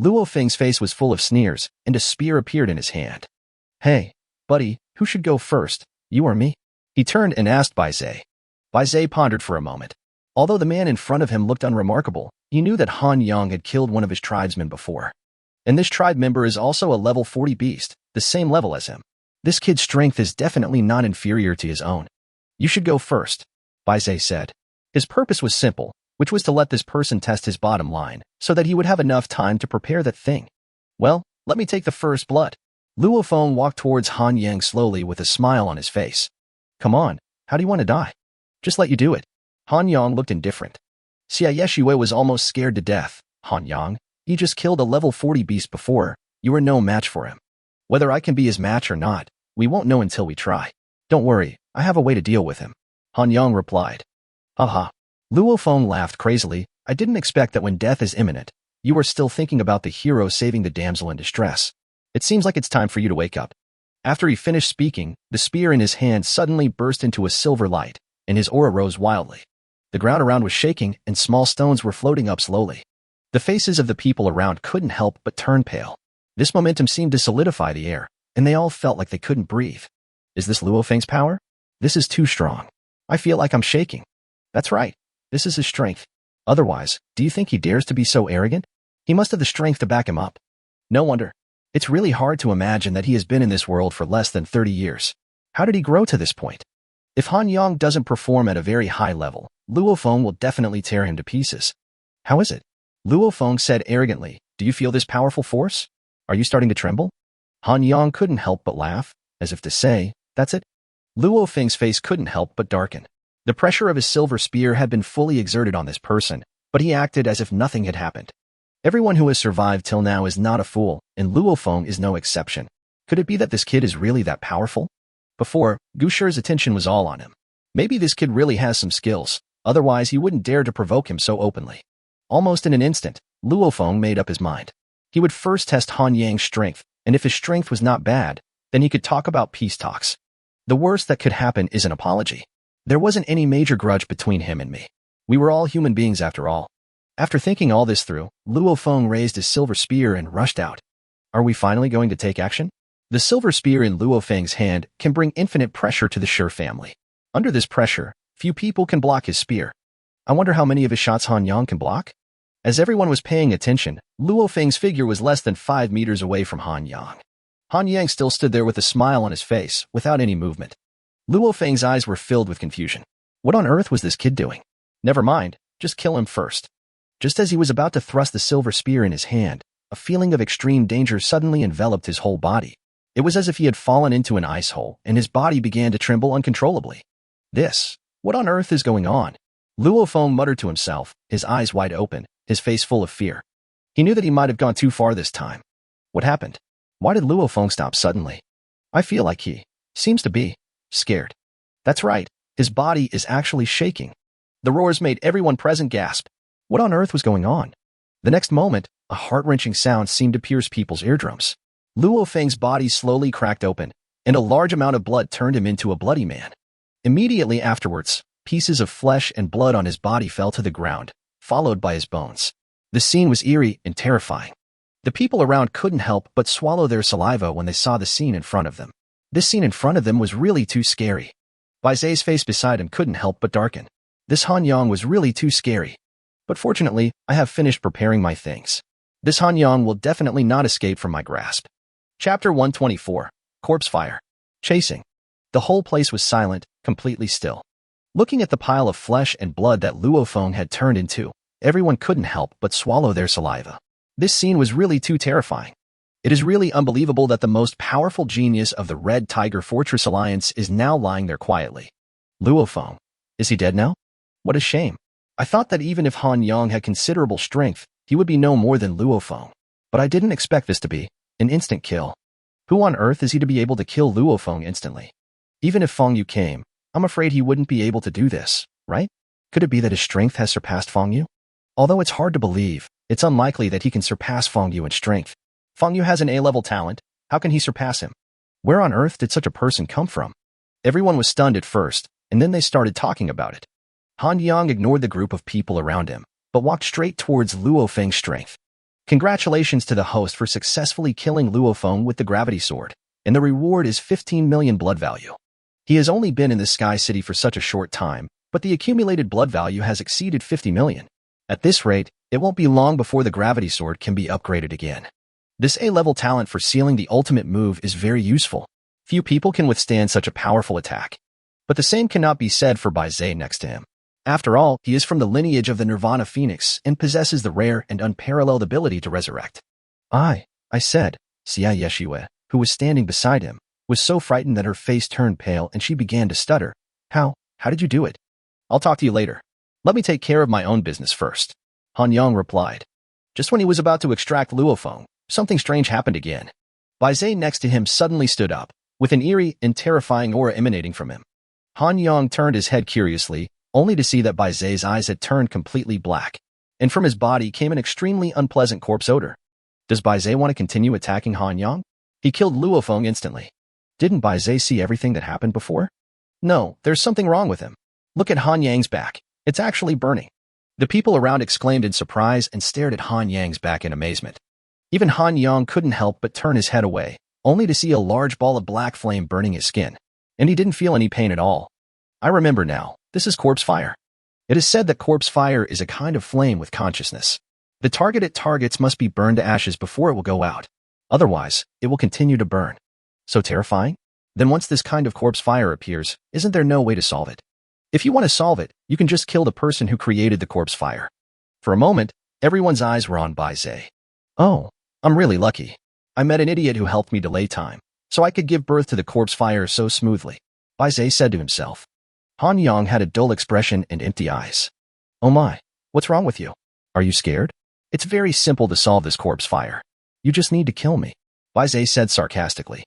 Luo Feng's face was full of sneers, and a spear appeared in his hand. Hey, buddy, who should go first, you or me? He turned and asked Bai Zai. Bai Zai pondered for a moment. Although the man in front of him looked unremarkable, he knew that Han Yang had killed one of his tribesmen before. And this tribe member is also a level 40 beast, the same level as him. This kid's strength is definitely not inferior to his own. You should go first, Bai Zai said. His purpose was simple, which was to let this person test his bottom line, so that he would have enough time to prepare that thing. Well, let me take the first blood. Luo Feng walked towards Han Yang slowly with a smile on his face. Come on, how do you want to die? Just let you do it. Han Yang looked indifferent. Xia Yeshue was almost scared to death. Han Yang, he just killed a level 40 beast before. You are no match for him. Whether I can be his match or not, we won't know until we try. Don't worry, I have a way to deal with him. Han Yang replied. Haha. Luo Feng laughed crazily. I didn't expect that when death is imminent, you are still thinking about the hero saving the damsel in distress. It seems like it's time for you to wake up. After he finished speaking, the spear in his hand suddenly burst into a silver light, and his aura rose wildly. The ground around was shaking, and small stones were floating up slowly. The faces of the people around couldn't help but turn pale. This momentum seemed to solidify the air, and they all felt like they couldn't breathe. Is this Luo Feng's power? This is too strong. I feel like I'm shaking. That's right. This is his strength. Otherwise, do you think he dares to be so arrogant? He must have the strength to back him up. No wonder. It's really hard to imagine that he has been in this world for less than 30 years. How did he grow to this point? If Han Yang doesn't perform at a very high level, Luo Feng will definitely tear him to pieces. How is it? Luo Feng said arrogantly, do you feel this powerful force? Are you starting to tremble? Han Yang couldn't help but laugh, as if to say, that's it. Luo Feng's face couldn't help but darken. The pressure of his silver spear had been fully exerted on this person, but he acted as if nothing had happened. Everyone who has survived till now is not a fool, and Luo Feng is no exception. Could it be that this kid is really that powerful? Before, Gusher's attention was all on him. Maybe this kid really has some skills, otherwise he wouldn't dare to provoke him so openly. Almost in an instant, Luo Feng made up his mind. He would first test Han Yang's strength, and if his strength was not bad, then he could talk about peace talks. The worst that could happen is an apology. There wasn't any major grudge between him and me. We were all human beings after all. After thinking all this through, Luo Feng raised his silver spear and rushed out. Are we finally going to take action? The silver spear in Luo Feng's hand can bring infinite pressure to the Shi family. Under this pressure, few people can block his spear. I wonder how many of his shots Han Yang can block? As everyone was paying attention, Luo Feng's figure was less than 5 meters away from Han Yang. Han Yang still stood there with a smile on his face, without any movement. Luo Feng's eyes were filled with confusion. What on earth was this kid doing? Never mind, just kill him first. Just as he was about to thrust the silver spear in his hand, a feeling of extreme danger suddenly enveloped his whole body. It was as if he had fallen into an ice hole, and his body began to tremble uncontrollably. What on earth is going on? Luo Feng muttered to himself, his eyes wide open, his face full of fear. He knew that he might have gone too far this time. What happened? Why did Luo Feng stop suddenly? I feel like he seems to be scared. That's right, his body is actually shaking. The roars made everyone present gasp. What on earth was going on? The next moment, a heart-wrenching sound seemed to pierce people's eardrums. Luo Feng's body slowly cracked open, and a large amount of blood turned him into a bloody man. Immediately afterwards, pieces of flesh and blood on his body fell to the ground, followed by his bones. The scene was eerie and terrifying. The people around couldn't help but swallow their saliva when they saw the scene in front of them. This scene in front of them was really too scary. Bai Zai's face beside him couldn't help but darken. This Han Yang was really too scary. But fortunately, I have finished preparing my things. This Han Yang will definitely not escape from my grasp. Chapter 124. Corpse Fire. Chasing. The whole place was silent, completely still. Looking at the pile of flesh and blood that Luo Feng had turned into, everyone couldn't help but swallow their saliva. This scene was really too terrifying. It is really unbelievable that the most powerful genius of the Red Tiger Fortress Alliance is now lying there quietly. Luo Feng. Is he dead now? What a shame. I thought that even if Han Yang had considerable strength, he would be no more than Luo Feng. But I didn't expect this to be an instant kill. Who on earth is he to be able to kill Luo Feng instantly? Even if Feng Yu came, I'm afraid he wouldn't be able to do this, right? Could it be that his strength has surpassed Feng Yu? Although it's hard to believe, it's unlikely that he can surpass Feng Yu in strength. Feng Yu has an A-level talent. How can he surpass him? Where on earth did such a person come from? Everyone was stunned at first, and then they started talking about it. Han Yang ignored the group of people around him, but walked straight towards Luo Feng's strength. Congratulations to the host for successfully killing Luo Feng with the gravity sword, and the reward is 15 million blood value. He has only been in the Sky City for such a short time, but the accumulated blood value has exceeded 50 million. At this rate, it won't be long before the gravity sword can be upgraded again. This A-level talent for sealing the ultimate move is very useful. Few people can withstand such a powerful attack. But the same cannot be said for Bai Zai next to him. After all, he is from the lineage of the Nirvana Phoenix and possesses the rare and unparalleled ability to resurrect. I said, Xia Yeshue, who was standing beside him, was so frightened that her face turned pale and she began to stutter. How did you do it? I'll talk to you later. Let me take care of my own business first. Han Yang replied. Just when he was about to extract Luo Feng, something strange happened again. Bai Zai next to him suddenly stood up, with an eerie and terrifying aura emanating from him. Han Yang turned his head curiously, only to see that Bai Zai's eyes had turned completely black, and from his body came an extremely unpleasant corpse odor. Does Bai Zai want to continue attacking Han Yang? He killed Luo Feng instantly. Didn't Bai Zai see everything that happened before? No, there's something wrong with him. Look at Han Yang's back. It's actually burning. The people around exclaimed in surprise and stared at Han Yang's back in amazement. Even Han Yang couldn't help but turn his head away, only to see a large ball of black flame burning his skin. And he didn't feel any pain at all. I remember now, this is corpse fire. It is said that corpse fire is a kind of flame with consciousness. The target it targets must be burned to ashes before it will go out. Otherwise, it will continue to burn. So terrifying? Then once this kind of corpse fire appears, isn't there no way to solve it? If you want to solve it, you can just kill the person who created the corpse fire. For a moment, everyone's eyes were on Bai Zai. Oh, I'm really lucky. I met an idiot who helped me delay time, so I could give birth to the corpse fire so smoothly, Bai Zai said to himself. Han Yang had a dull expression and empty eyes. Oh my, what's wrong with you? Are you scared? It's very simple to solve this corpse fire. You just need to kill me, Bai Zai said sarcastically.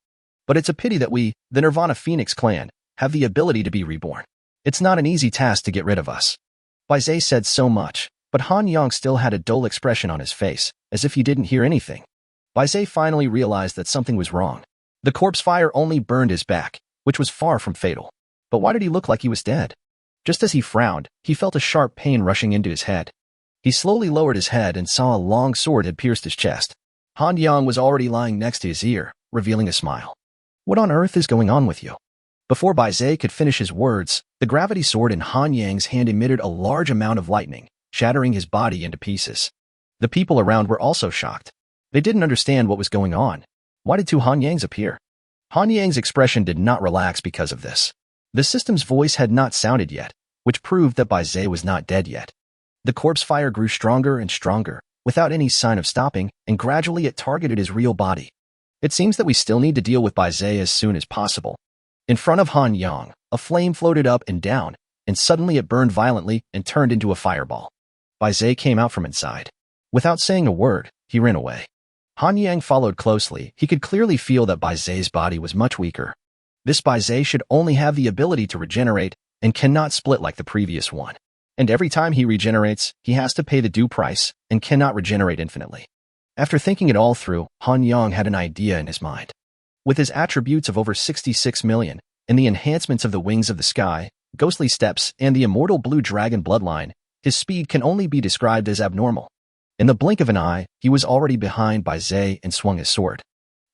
But it's a pity that we, the Nirvana Phoenix clan, have the ability to be reborn. It's not an easy task to get rid of us. Bai Zai said so much, but Han Yang still had a dull expression on his face, as if he didn't hear anything. Bai Zai finally realized that something was wrong. The corpse fire only burned his back, which was far from fatal. But why did he look like he was dead? Just as he frowned, he felt a sharp pain rushing into his head. He slowly lowered his head and saw a long sword had pierced his chest. Han Yang was already lying next to his ear, revealing a smile. What on earth is going on with you? Before Bai Zai could finish his words, the gravity sword in Han Yang's hand emitted a large amount of lightning, shattering his body into pieces. The people around were also shocked. They didn't understand what was going on. Why did two Han Yangs appear? Han Yang's expression did not relax because of this. The system's voice had not sounded yet, which proved that Bai Zai was not dead yet. The corpse fire grew stronger and stronger, without any sign of stopping, and gradually it targeted his real body. It seems that we still need to deal with Bai Zai as soon as possible. In front of Han Yang, a flame floated up and down, and suddenly it burned violently and turned into a fireball. Bai Zai came out from inside. Without saying a word, he ran away. Han Yang followed closely. He could clearly feel that Bai Zai's body was much weaker. This Bai Zai should only have the ability to regenerate and cannot split like the previous one. And every time he regenerates, he has to pay the due price and cannot regenerate infinitely. After thinking it all through, Han Yang had an idea in his mind. With his attributes of over 66 million, and the enhancements of the wings of the sky, ghostly steps, and the immortal blue dragon bloodline, his speed can only be described as abnormal. In the blink of an eye, he was already behind Bai Zai and swung his sword.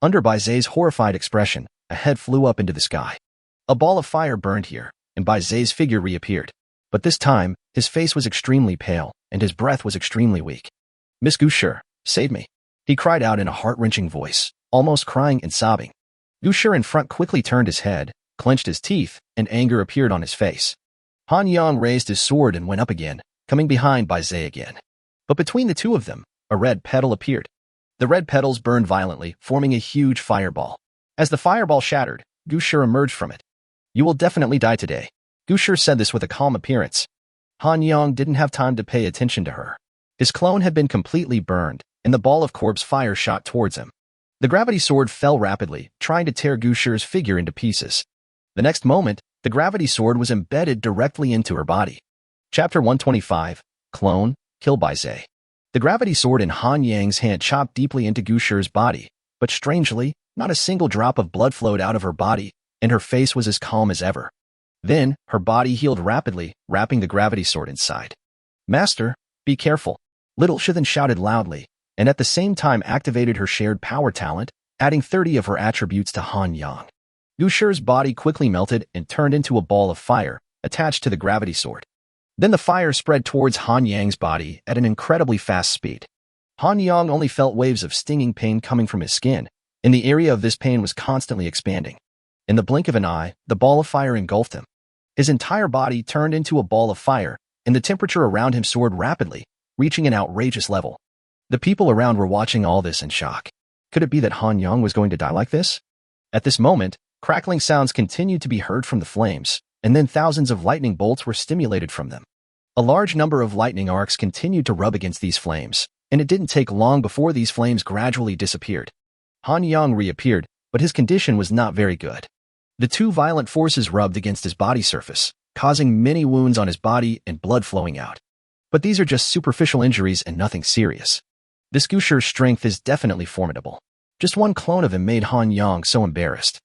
Under Bai Zai's horrified expression, a head flew up into the sky. A ball of fire burned here, and Bai Zai's figure reappeared. But this time, his face was extremely pale, and his breath was extremely weak. Miss Usher, save me, he cried out in a heart-wrenching voice, almost crying and sobbing. Usher in front quickly turned his head, clenched his teeth, and anger appeared on his face. Han Yang raised his sword and went up again, coming behind Bai Zai again. But between the two of them, a red petal appeared. The red petals burned violently, forming a huge fireball. As the fireball shattered, Usher emerged from it. You will definitely die today. Usher said this with a calm appearance. Han Yang didn't have time to pay attention to her. His clone had been completely burned, and the ball of corpse fire shot towards him. The gravity sword fell rapidly, trying to tear Usher's figure into pieces. The next moment, the gravity sword was embedded directly into her body. Chapter 125, Clone, Kill Bai Zai. The gravity sword in Han Yang's hand chopped deeply into Usher's body, but strangely, not a single drop of blood flowed out of her body, and her face was as calm as ever. Then, her body healed rapidly, wrapping the gravity sword inside. Master, be careful. Little Shi then shouted loudly, and at the same time activated her shared power talent, adding 30 of her attributes to Han Yang. Usher's body quickly melted and turned into a ball of fire, attached to the gravity sword. Then the fire spread towards Han Yang's body at an incredibly fast speed. Han Yang only felt waves of stinging pain coming from his skin, and the area of this pain was constantly expanding. In the blink of an eye, the ball of fire engulfed him. His entire body turned into a ball of fire, and the temperature around him soared rapidly, reaching an outrageous level. The people around were watching all this in shock. Could it be that Han Yang was going to die like this? At this moment, crackling sounds continued to be heard from the flames, and then thousands of lightning bolts were stimulated from them. A large number of lightning arcs continued to rub against these flames, and it didn't take long before these flames gradually disappeared. Han Yang reappeared, but his condition was not very good. The two violent forces rubbed against his body surface, causing many wounds on his body and blood flowing out. But these are just superficial injuries and nothing serious. This Usher's strength is definitely formidable. Just one clone of him made Han Yang so embarrassed.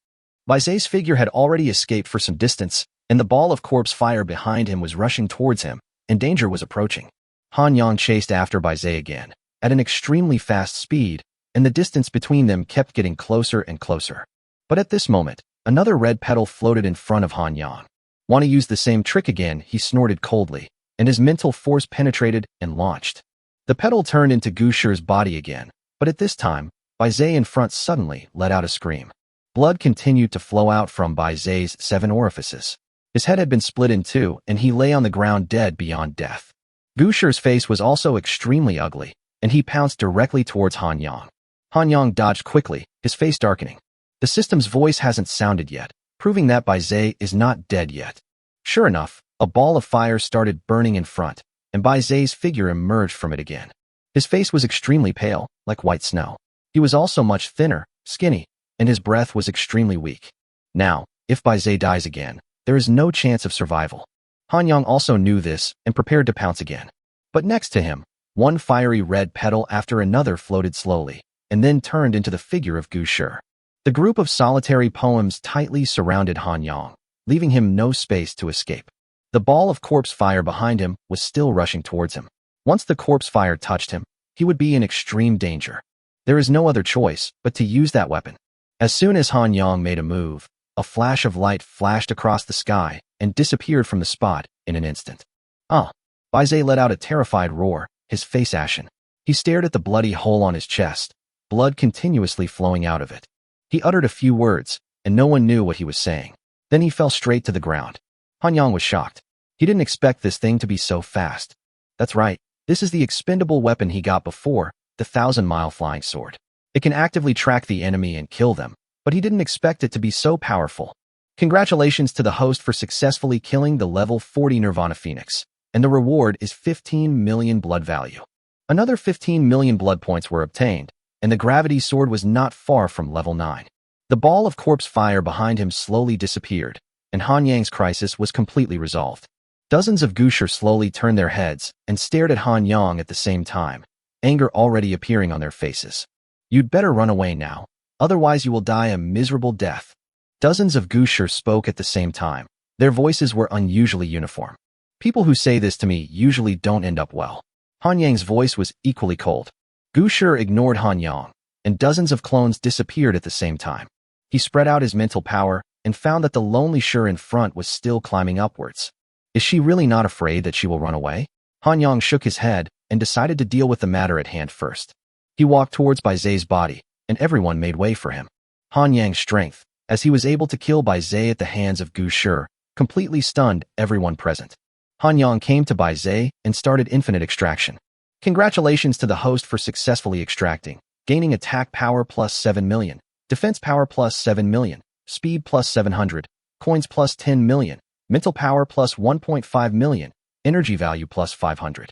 Bai Zai's figure had already escaped for some distance, and the ball of corpse fire behind him was rushing towards him, and danger was approaching. Han Yang chased after Bai Zai again, at an extremely fast speed, and the distance between them kept getting closer and closer. But at this moment, another red petal floated in front of Han Yang. Want to use the same trick again, he snorted coldly, and his mental force penetrated and launched. The petal turned into Gusher's body again, but at this time, Bai Zhe in front suddenly let out a scream. Blood continued to flow out from Bai Zhe's 7 orifices. His head had been split in two, and he lay on the ground dead beyond death. Gusher's face was also extremely ugly, and he pounced directly towards Han Yang. Han Yang dodged quickly, his face darkening. The system's voice hasn't sounded yet, proving that Bai Zhe is not dead yet. Sure enough, a ball of fire started burning in front, and Bai Zhe's figure emerged from it again. His face was extremely pale, like white snow. He was also much thinner, skinny, and his breath was extremely weak. Now, if Bai Zhe dies again, there is no chance of survival. Han Yang also knew this and prepared to pounce again. But next to him, one fiery red petal after another floated slowly, and then turned into the figure of Gusher. The group of solitary poems tightly surrounded Han Yang, leaving him no space to escape. The ball of corpse fire behind him was still rushing towards him. Once the corpse fire touched him, he would be in extreme danger. There is no other choice but to use that weapon. As soon as Han Yang made a move, a flash of light flashed across the sky and disappeared from the spot in an instant. Bai Zhe let out a terrified roar, his face ashen. He stared at the bloody hole on his chest, blood continuously flowing out of it. He uttered a few words, and no one knew what he was saying. Then he fell straight to the ground. Han Yang was shocked. He didn't expect this thing to be so fast. That's right, this is the expendable weapon he got before, the 1,000-mile flying sword. It can actively track the enemy and kill them, but he didn't expect it to be so powerful. Congratulations to the host for successfully killing the level 40 Nirvana Phoenix, and the reward is 15 million blood value. Another 15 million blood points were obtained, and the gravity sword was not far from level 9. The ball of corpse fire behind him slowly disappeared, and Han Yang's crisis was completely resolved. Dozens of Gusher slowly turned their heads and stared at Han Yang at the same time, anger already appearing on their faces. You'd better run away now, otherwise you will die a miserable death. Dozens of Gusher spoke at the same time. Their voices were unusually uniform. People who say this to me usually don't end up well. Han Yang's voice was equally cold. Gusher ignored Han Yang, and dozens of clones disappeared at the same time. He spread out his mental power and found that the lonely Shur in front was still climbing upwards. Is she really not afraid that she will run away? Han Yang shook his head and decided to deal with the matter at hand first. He walked towards Bai Zhe's body, and everyone made way for him. Han Yang's strength, as he was able to kill Bai Zhe at the hands of Gusher, completely stunned everyone present. Han Yang came to Bai Zhe and started infinite extraction. Congratulations to the host for successfully extracting, gaining attack power plus 7 million, defense power plus 7 million, speed plus 700, coins plus 10 million, mental power plus 1.5 million, energy value plus 500.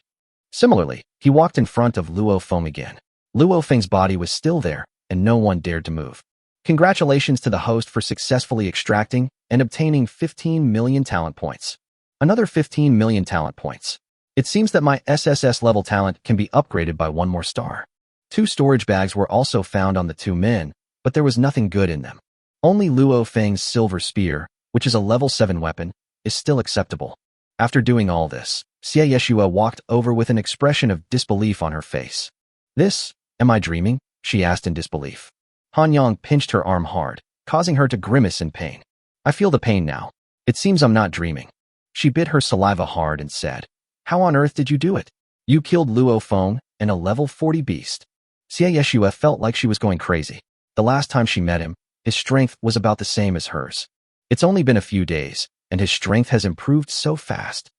Similarly, he walked in front of Luo Feng again. Luo Feng's body was still there, and no one dared to move. Congratulations to the host for successfully extracting and obtaining 15 million talent points. Another 15 million talent points. It seems that my SSS-level talent can be upgraded by 1 more star. 2 storage bags were also found on the 2 men, but there was nothing good in them. Only Luo Feng's silver spear, which is a level 7 weapon, is still acceptable. After doing all this, Xie Yeshua walked over with an expression of disbelief on her face. Am I dreaming? She asked in disbelief. Han Yang pinched her arm hard, causing her to grimace in pain. I feel the pain now. It seems I'm not dreaming. She bit her saliva hard and said, How on earth did you do it? You killed Luo Feng and a level 40 beast. Xie Yeshua felt like she was going crazy. The last time she met him, his strength was about the same as hers. It's only been a few days, and his strength has improved so fast.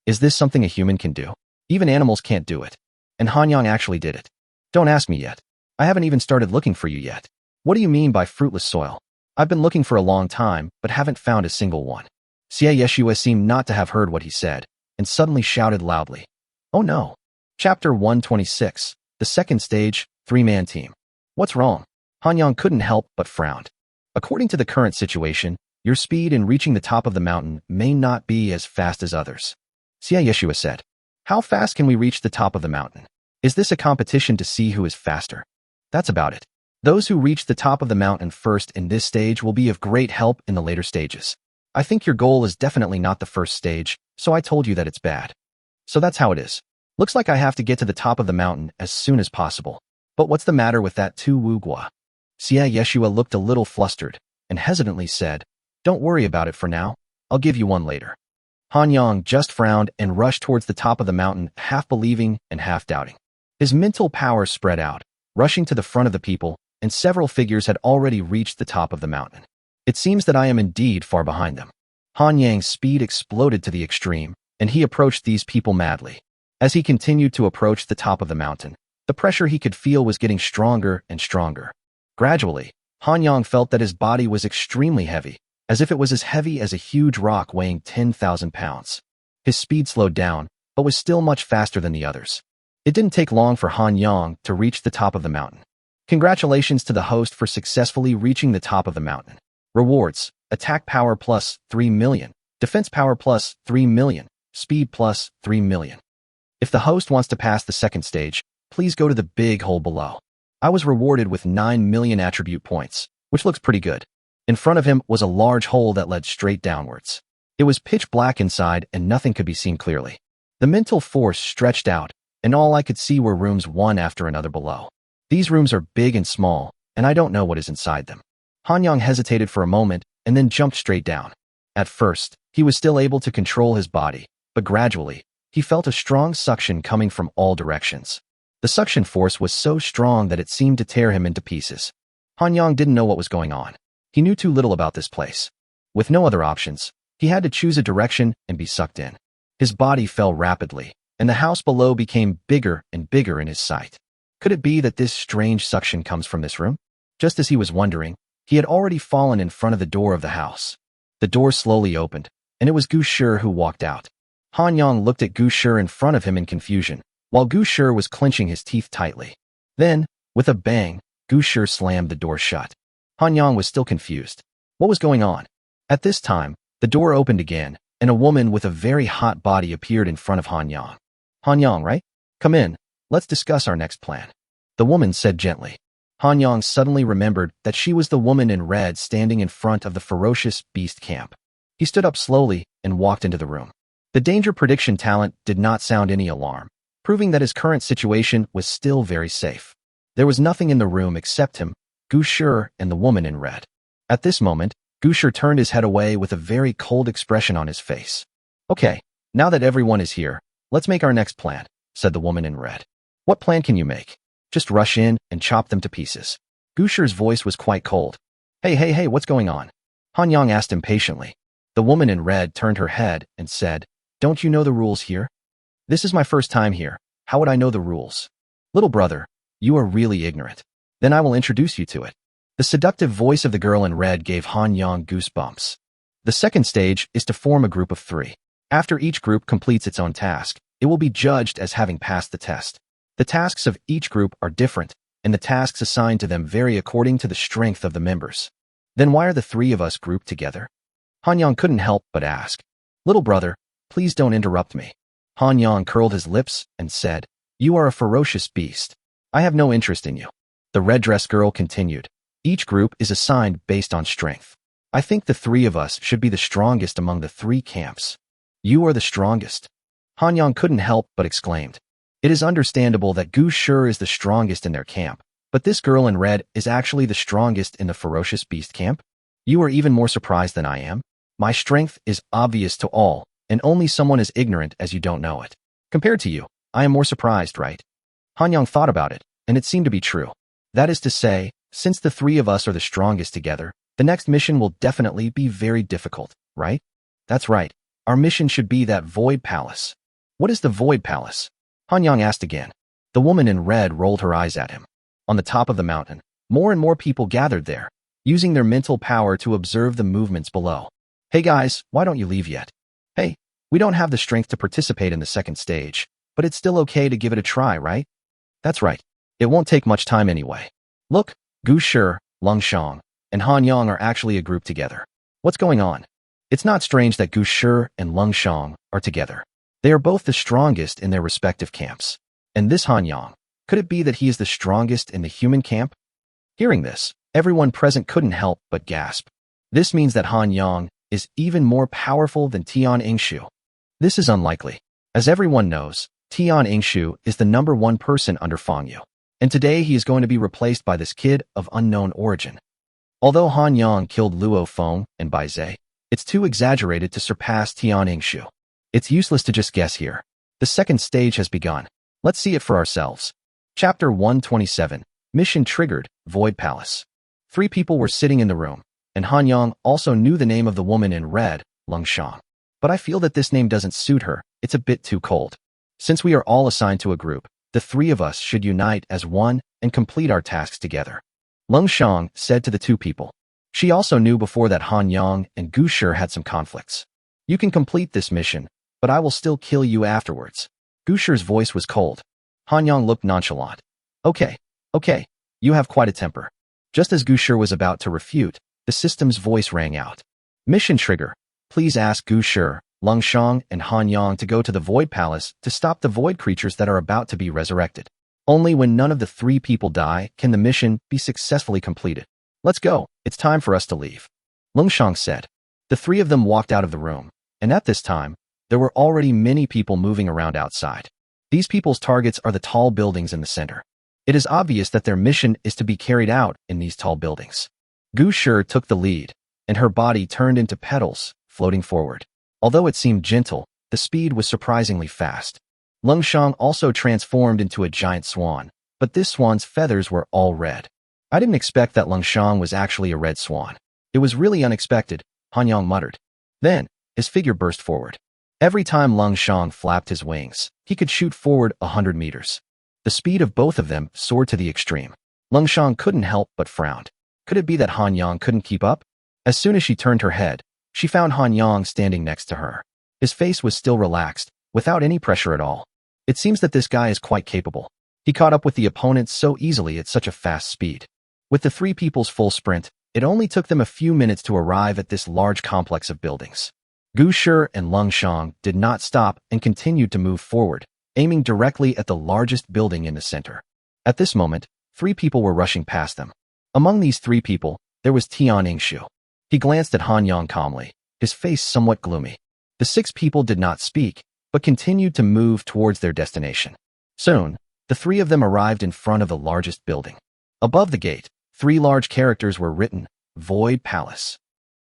Is this something a human can do? Even animals can't do it. And Han Yang actually did it. Don't ask me yet. I haven't even started looking for you yet. What do you mean by fruitless soil? I've been looking for a long time, but haven't found a single one. Xie Yeshua seemed not to have heard what he said, and suddenly shouted loudly. Oh no. Chapter 126, the second stage, 3-man team. What's wrong? Han Yang couldn't help but frowned. According to the current situation, your speed in reaching the top of the mountain may not be as fast as others. Xie Yeshua said. How fast can we reach the top of the mountain? Is this a competition to see who is faster? That's about it. Those who reach the top of the mountain first in this stage will be of great help in the later stages. I think your goal is definitely not the first stage, so I told you that it's bad. So that's how it is. Looks like I have to get to the top of the mountain as soon as possible. But what's the matter with that too, Wugwa? Xia Yeshua looked a little flustered and hesitantly said, "Don't worry about it for now. I'll give you one later." Han Yang just frowned and rushed towards the top of the mountain, half believing and half doubting. His mental power spread out, rushing to the front of the people, and several figures had already reached the top of the mountain. It seems that I am indeed far behind them. Han Yang's speed exploded to the extreme, and he approached these people madly. As he continued to approach the top of the mountain, the pressure he could feel was getting stronger and stronger. Gradually, Han Yang felt that his body was extremely heavy, as if it was as heavy as a huge rock weighing 10,000 pounds. His speed slowed down, but was still much faster than the others. It didn't take long for Han Yang to reach the top of the mountain. Congratulations to the host for successfully reaching the top of the mountain. Rewards: attack power plus 3 million, defense power plus 3 million, speed plus 3 million. If the host wants to pass the second stage, please go to the big hole below. I was rewarded with 9 million attribute points, which looks pretty good. In front of him was a large hole that led straight downwards. It was pitch black inside and nothing could be seen clearly. The mental force stretched out, and all I could see were rooms one after another below. These rooms are big and small, and I don't know what is inside them. Han Yang hesitated for a moment and then jumped straight down. At first, he was still able to control his body, but gradually, he felt a strong suction coming from all directions. The suction force was so strong that it seemed to tear him into pieces. Han Yang didn't know what was going on. He knew too little about this place. With no other options, he had to choose a direction and be sucked in. His body fell rapidly, and the house below became bigger and bigger in his sight. Could it be that this strange suction comes from this room? Just as he was wondering, he had already fallen in front of the door of the house. The door slowly opened, and it was Usher who walked out. Han Yang looked at Usher in front of him in confusion, while Usher was clenching his teeth tightly. Then, with a bang, Usher slammed the door shut. Han Yang was still confused. What was going on? At this time, the door opened again, and a woman with a very hot body appeared in front of Han Yang. Han Yang, right? Come in. Let's discuss our next plan. The woman said gently. Han Yang suddenly remembered that she was the woman in red standing in front of the ferocious beast camp. He stood up slowly and walked into the room. The danger prediction talent did not sound any alarm, proving that his current situation was still very safe. There was nothing in the room except him, Usher, and the woman in red. At this moment, Usher turned his head away with a very cold expression on his face. Okay, now that everyone is here, let's make our next plan, said the woman in red. What plan can you make? Just rush in and chop them to pieces. Usher's voice was quite cold. Hey, what's going on? Han Yang asked impatiently. The woman in red turned her head and said, Don't you know the rules here? This is my first time here. How would I know the rules? Little brother, you are really ignorant. Then I will introduce you to it. The seductive voice of the girl in red gave Han Yang goosebumps. The second stage is to form a group of 3. After each group completes its own task, it will be judged as having passed the test. The tasks of each group are different, and the tasks assigned to them vary according to the strength of the members. Then why are the 3 of us grouped together? Han Yang couldn't help but ask. Little brother, please don't interrupt me. Han Yang curled his lips and said, You are a ferocious beast. I have no interest in you. The red-dressed girl continued. Each group is assigned based on strength. I think the 3 of us should be the strongest among the 3 camps. You are the strongest. Han Yang couldn't help but exclaimed. It is understandable that Usher is the strongest in their camp, but this girl in red is actually the strongest in the ferocious beast camp? You are even more surprised than I am? My strength is obvious to all, and only someone is ignorant as you don't know it. Compared to you, I am more surprised, right? Han Yang thought about it, and it seemed to be true. That is to say, since the 3 of us are the strongest together, the next mission will definitely be very difficult, right? That's right. Our mission should be that Void Palace. What is the Void Palace? Han Yang asked again. The woman in red rolled her eyes at him. On the top of the mountain, more and more people gathered there, using their mental power to observe the movements below. Hey guys, why don't you leave yet? Hey, we don't have the strength to participate in the second stage, but it's still okay to give it a try, right? That's right. It won't take much time anyway. Look, Usher, Longshang, and Han Yang are actually a group together. What's going on? It's not strange that Usher and Longshang are together. They are both the strongest in their respective camps. And this Han Yang, could it be that he is the strongest in the human camp? Hearing this, everyone present couldn't help but gasp. This means that Han Yang is even more powerful than Tian Yingshu. This is unlikely. As everyone knows, Tian Yingshu is the #1 person under Fang Yu. and today he is going to be replaced by this kid of unknown origin. Although Han Yang killed Luo Feng and Bai Zhe, it's too exaggerated to surpass Tian Yingshu. It's useless to just guess here. The second stage has begun. Let's see it for ourselves. Chapter 127. Mission triggered, Void Palace. 3 people were sitting in the room, and Han Yang also knew the name of the woman in red, Lung Shang. But I feel that this name doesn't suit her, it's a bit too cold. Since we are all assigned to a group, the 3 of us should unite as one and complete our tasks together. Lung Shang said to the 2 people. She also knew before that Han Yang and Usher had some conflicts. You can complete this mission, but I will still kill you afterwards. Usher's voice was cold. Han Yang looked nonchalant. Okay, you have quite a temper. Just as Usher was about to refute, the system's voice rang out. Mission trigger. Please ask Usher, Lung Shang, and Han Yang to go to the Void Palace to stop the void creatures that are about to be resurrected. Only when none of the 3 people die can the mission be successfully completed. Let's go, it's time for us to leave. Lung Shang said. The 3 of them walked out of the room, and at this time, there were already many people moving around outside. These people's targets are the tall buildings in the center. It is obvious that their mission is to be carried out in these tall buildings. Gu Shi took the lead, and her body turned into petals, floating forward. Although it seemed gentle, the speed was surprisingly fast. Lung Shang also transformed into a giant swan, but this swan's feathers were all red. I didn't expect that Lung Shang was actually a red swan. It was really unexpected, Han Yang muttered. Then, his figure burst forward. Every time Lung Shang flapped his wings, he could shoot forward 100 meters. The speed of both of them soared to the extreme. Lung Shang couldn't help but frowned. Could it be that Han Yang couldn't keep up? As soon as she turned her head, she found Han Yang standing next to her. His face was still relaxed, without any pressure at all. It seems that this guy is quite capable. He caught up with the opponents so easily at such a fast speed. With the 3 people's full sprint, it only took them a few minutes to arrive at this large complex of buildings. Gu Shi and Lung Shang did not stop and continued to move forward, aiming directly at the largest building in the center. At this moment, 3 people were rushing past them. Among these 3 people, there was Tian Yingshu. He glanced at Han Yang calmly, his face somewhat gloomy. The 6 people did not speak, but continued to move towards their destination. Soon, the 3 of them arrived in front of the largest building. Above the gate, 3 large characters were written, Void Palace.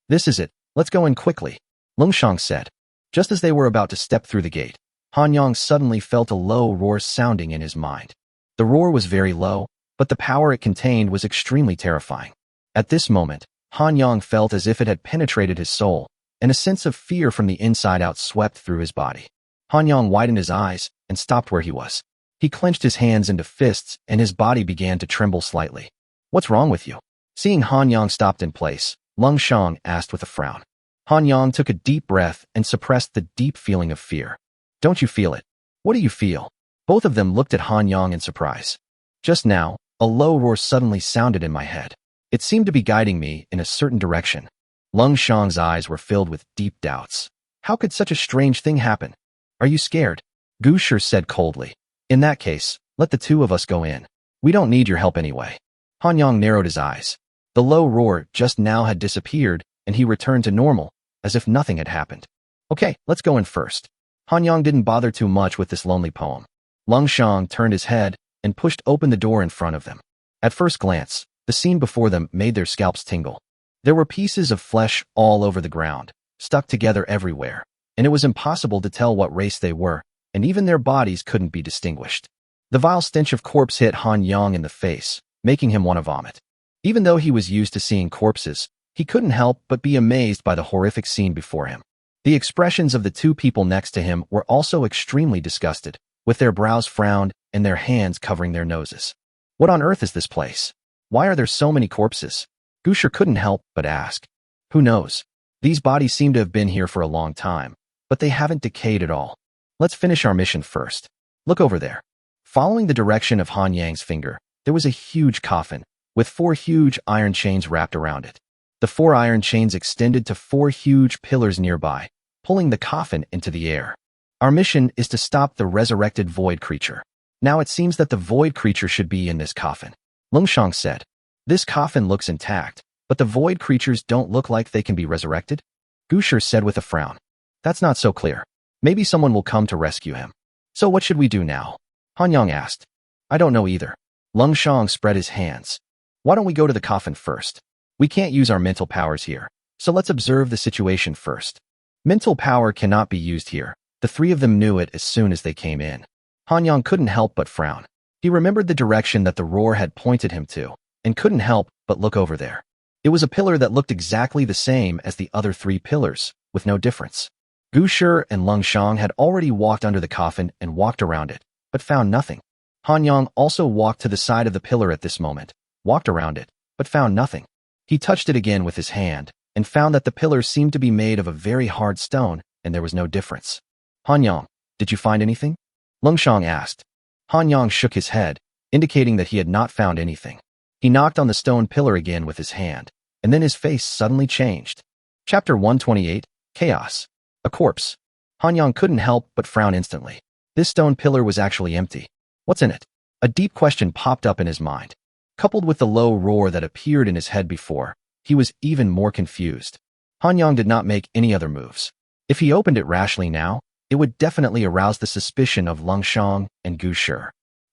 This is it, let's go in quickly, Lung Shang said. Just as they were about to step through the gate, Han Yang suddenly felt a low roar sounding in his mind. The roar was very low, but the power it contained was extremely terrifying. At this moment, Han Yang felt as if it had penetrated his soul, and a sense of fear from the inside out swept through his body. Han Yang widened his eyes and stopped where he was. He clenched his hands into fists and his body began to tremble slightly. What's wrong with you? Seeing Han Yang stopped in place, Lung Shang asked with a frown. Han Yang took a deep breath and suppressed the deep feeling of fear. Don't you feel it? What do you feel? Both of them looked at Han Yang in surprise. Just now, a low roar suddenly sounded in my head. It seemed to be guiding me in a certain direction. Lung Shang's eyes were filled with deep doubts. How could such a strange thing happen? Are you scared? Gu Shi said coldly. In that case, let the 2 of us go in. We don't need your help anyway. Han Yang narrowed his eyes. The low roar just now had disappeared, and he returned to normal, as if nothing had happened. Okay, let's go in first. Han Yang didn't bother too much with this lonely poem. Lung Shang turned his head and pushed open the door in front of them. At first glance, the scene before them made their scalps tingle. There were pieces of flesh all over the ground, stuck together everywhere, and it was impossible to tell what race they were, and even their bodies couldn't be distinguished. The vile stench of corpse hit Han Yang in the face, making him want to vomit. Even though he was used to seeing corpses, he couldn't help but be amazed by the horrific scene before him. The expressions of the 2 people next to him were also extremely disgusted, with their brows frowned and their hands covering their noses. What on earth is this place? Why are there so many corpses? Gu Shi couldn't help but ask. Who knows? These bodies seem to have been here for a long time, but they haven't decayed at all. Let's finish our mission first. Look over there. Following the direction of Han Yang's finger, there was a huge coffin, with 4 huge iron chains wrapped around it. The 4 iron chains extended to 4 huge pillars nearby, pulling the coffin into the air. Our mission is to stop the resurrected void creature. Now it seems that the void creature should be in this coffin. Lung Shang said. This coffin looks intact, but the void creatures don't look like they can be resurrected? Gu Shi said with a frown. That's not so clear. Maybe someone will come to rescue him. So what should we do now? Han Yang asked. I don't know either. Lung Shang spread his hands. Why don't we go to the coffin first? We can't use our mental powers here, so let's observe the situation first. Mental power cannot be used here. The three of them knew it as soon as they came in. Hanyang couldn't help but frown. He remembered the direction that the roar had pointed him to, and couldn't help but look over there. It was a pillar that looked exactly the same as the other three pillars, with no difference. Usher and Lung Shang had already walked under the coffin and walked around it, but found nothing. Hanyang also walked to the side of the pillar at this moment, walked around it, but found nothing. He touched it again with his hand, and found that the pillar seemed to be made of a very hard stone, and there was no difference. Hanyang, did you find anything? Lung Shang asked. Hanyang shook his head, indicating that he had not found anything. He knocked on the stone pillar again with his hand, and then his face suddenly changed. Chapter 128, Chaos. A corpse. Hanyang couldn't help but frown instantly. This stone pillar was actually empty. What's in it? A deep question popped up in his mind. Coupled with the low roar that appeared in his head before, he was even more confused. Hanyang did not make any other moves. If he opened it rashly now, it would definitely arouse the suspicion of Lung Shang and Gu Shi.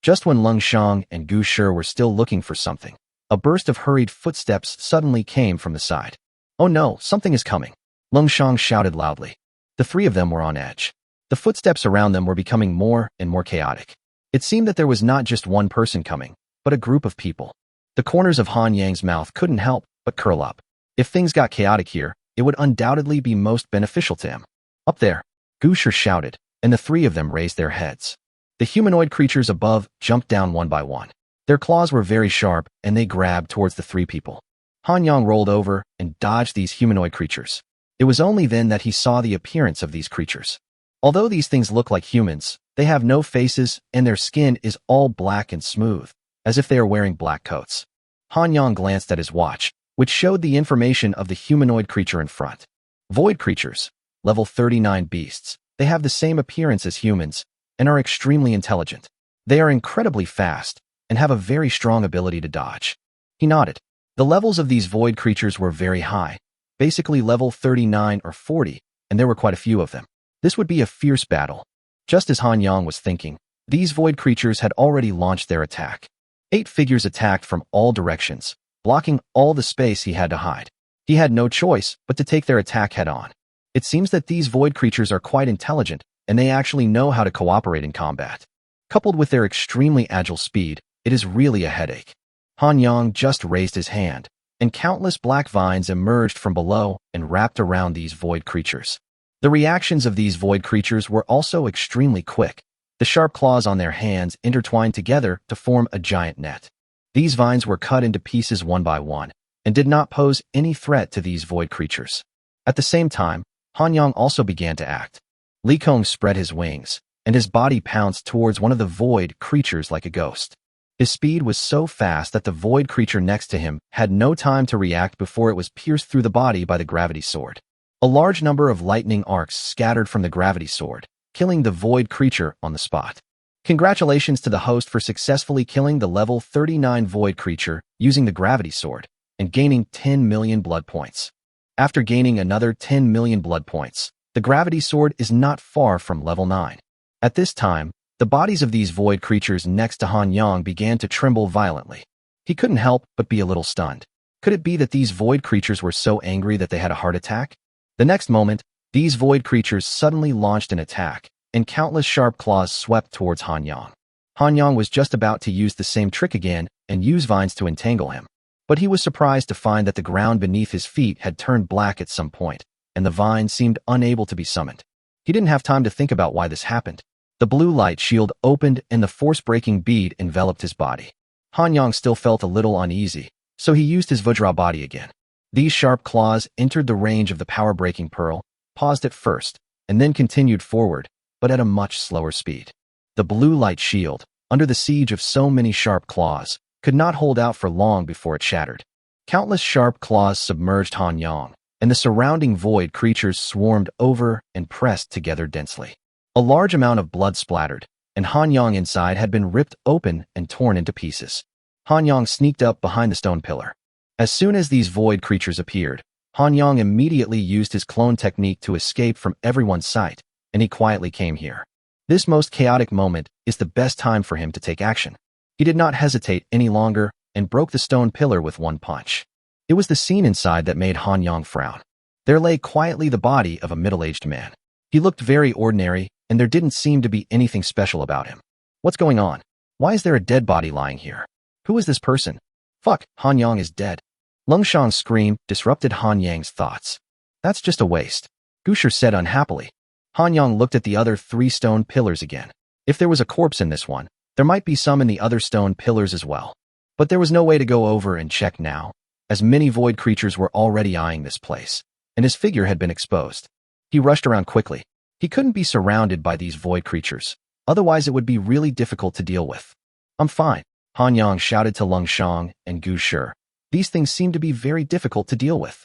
Just when Lung Shang and Gu Shi were still looking for something, a burst of hurried footsteps suddenly came from the side. Oh no, something is coming. Lung Shang shouted loudly. The three of them were on edge. The footsteps around them were becoming more and more chaotic. It seemed that there was not just one person coming, but a group of people. The corners of Hanyang's mouth couldn't help but curl up. If things got chaotic here, it would undoubtedly be most beneficial to him. Up there, Gu Shi shouted, and the three of them raised their heads. The humanoid creatures above jumped down one by one. Their claws were very sharp, and they grabbed towards the three people. Hanyang rolled over and dodged these humanoid creatures. It was only then that he saw the appearance of these creatures. Although these things look like humans, they have no faces, and their skin is all black and smooth, as if they are wearing black coats. Hanyang glanced at his watch, which showed the information of the humanoid creature in front. Void creatures, level 39 beasts. They have the same appearance as humans, and are extremely intelligent. They are incredibly fast, and have a very strong ability to dodge. He nodded. The levels of these void creatures were very high, basically level 39 or 40, and there were quite a few of them. This would be a fierce battle. Just as Hanyang was thinking, these void creatures had already launched their attack. 8 figures attacked from all directions, blocking all the space he had to hide. He had no choice but to take their attack head-on. It seems that these void creatures are quite intelligent, and they actually know how to cooperate in combat. Coupled with their extremely agile speed, it is really a headache. Hanyang just raised his hand, and countless black vines emerged from below and wrapped around these void creatures. The reactions of these void creatures were also extremely quick. The sharp claws on their hands intertwined together to form a giant net. These vines were cut into pieces one by one, and did not pose any threat to these void creatures. At the same time, Hanyang also began to act. Li Kong spread his wings, and his body pounced towards one of the void creatures like a ghost. His speed was so fast that the void creature next to him had no time to react before it was pierced through the body by the gravity sword. A large number of lightning arcs scattered from the gravity sword, killing the void creature on the spot. Congratulations to the host for successfully killing the level 39 void creature using the gravity sword, and gaining 10 million blood points. After gaining another 10 million blood points, the gravity sword is not far from level 9. At this time, the bodies of these void creatures next to Hanyang began to tremble violently. He couldn't help but be a little stunned. Could it be that these void creatures were so angry that they had a heart attack? The next moment, these void creatures suddenly launched an attack, and countless sharp claws swept towards Hanyang. Hanyang was just about to use the same trick again and use vines to entangle him. But he was surprised to find that the ground beneath his feet had turned black at some point, and the vines seemed unable to be summoned. He didn't have time to think about why this happened. The blue light shield opened and the force-breaking bead enveloped his body. Hanyang still felt a little uneasy, so he used his Vajra body again. These sharp claws entered the range of the power-breaking pearl, paused at first, and then continued forward, but at a much slower speed. The blue light shield, under the siege of so many sharp claws, could not hold out for long before it shattered. Countless sharp claws submerged Hanyang, and the surrounding void creatures swarmed over and pressed together densely. A large amount of blood splattered, and Hanyang inside had been ripped open and torn into pieces. Hanyang sneaked up behind the stone pillar. As soon as these void creatures appeared, Hanyang immediately used his clone technique to escape from everyone's sight, and he quietly came here. This most chaotic moment is the best time for him to take action. He did not hesitate any longer and broke the stone pillar with one punch. It was the scene inside that made Han Yang frown. There lay quietly the body of a middle-aged man. He looked very ordinary, and there didn't seem to be anything special about him. What's going on? Why is there a dead body lying here? Who is this person? Fuck, Han Yang is dead. Lung Shang's scream disrupted Han Yang's thoughts. That's just a waste, Gusher said unhappily. Han Yang looked at the other 3 stone pillars again. If there was a corpse in this one, there might be some in the other stone pillars as well. But there was no way to go over and check now, as many void creatures were already eyeing this place, and his figure had been exposed. He rushed around quickly. He couldn't be surrounded by these void creatures, otherwise it would be really difficult to deal with. I'm fine, Han Yang shouted to Lung Shang and Gusher. These things seem to be very difficult to deal with.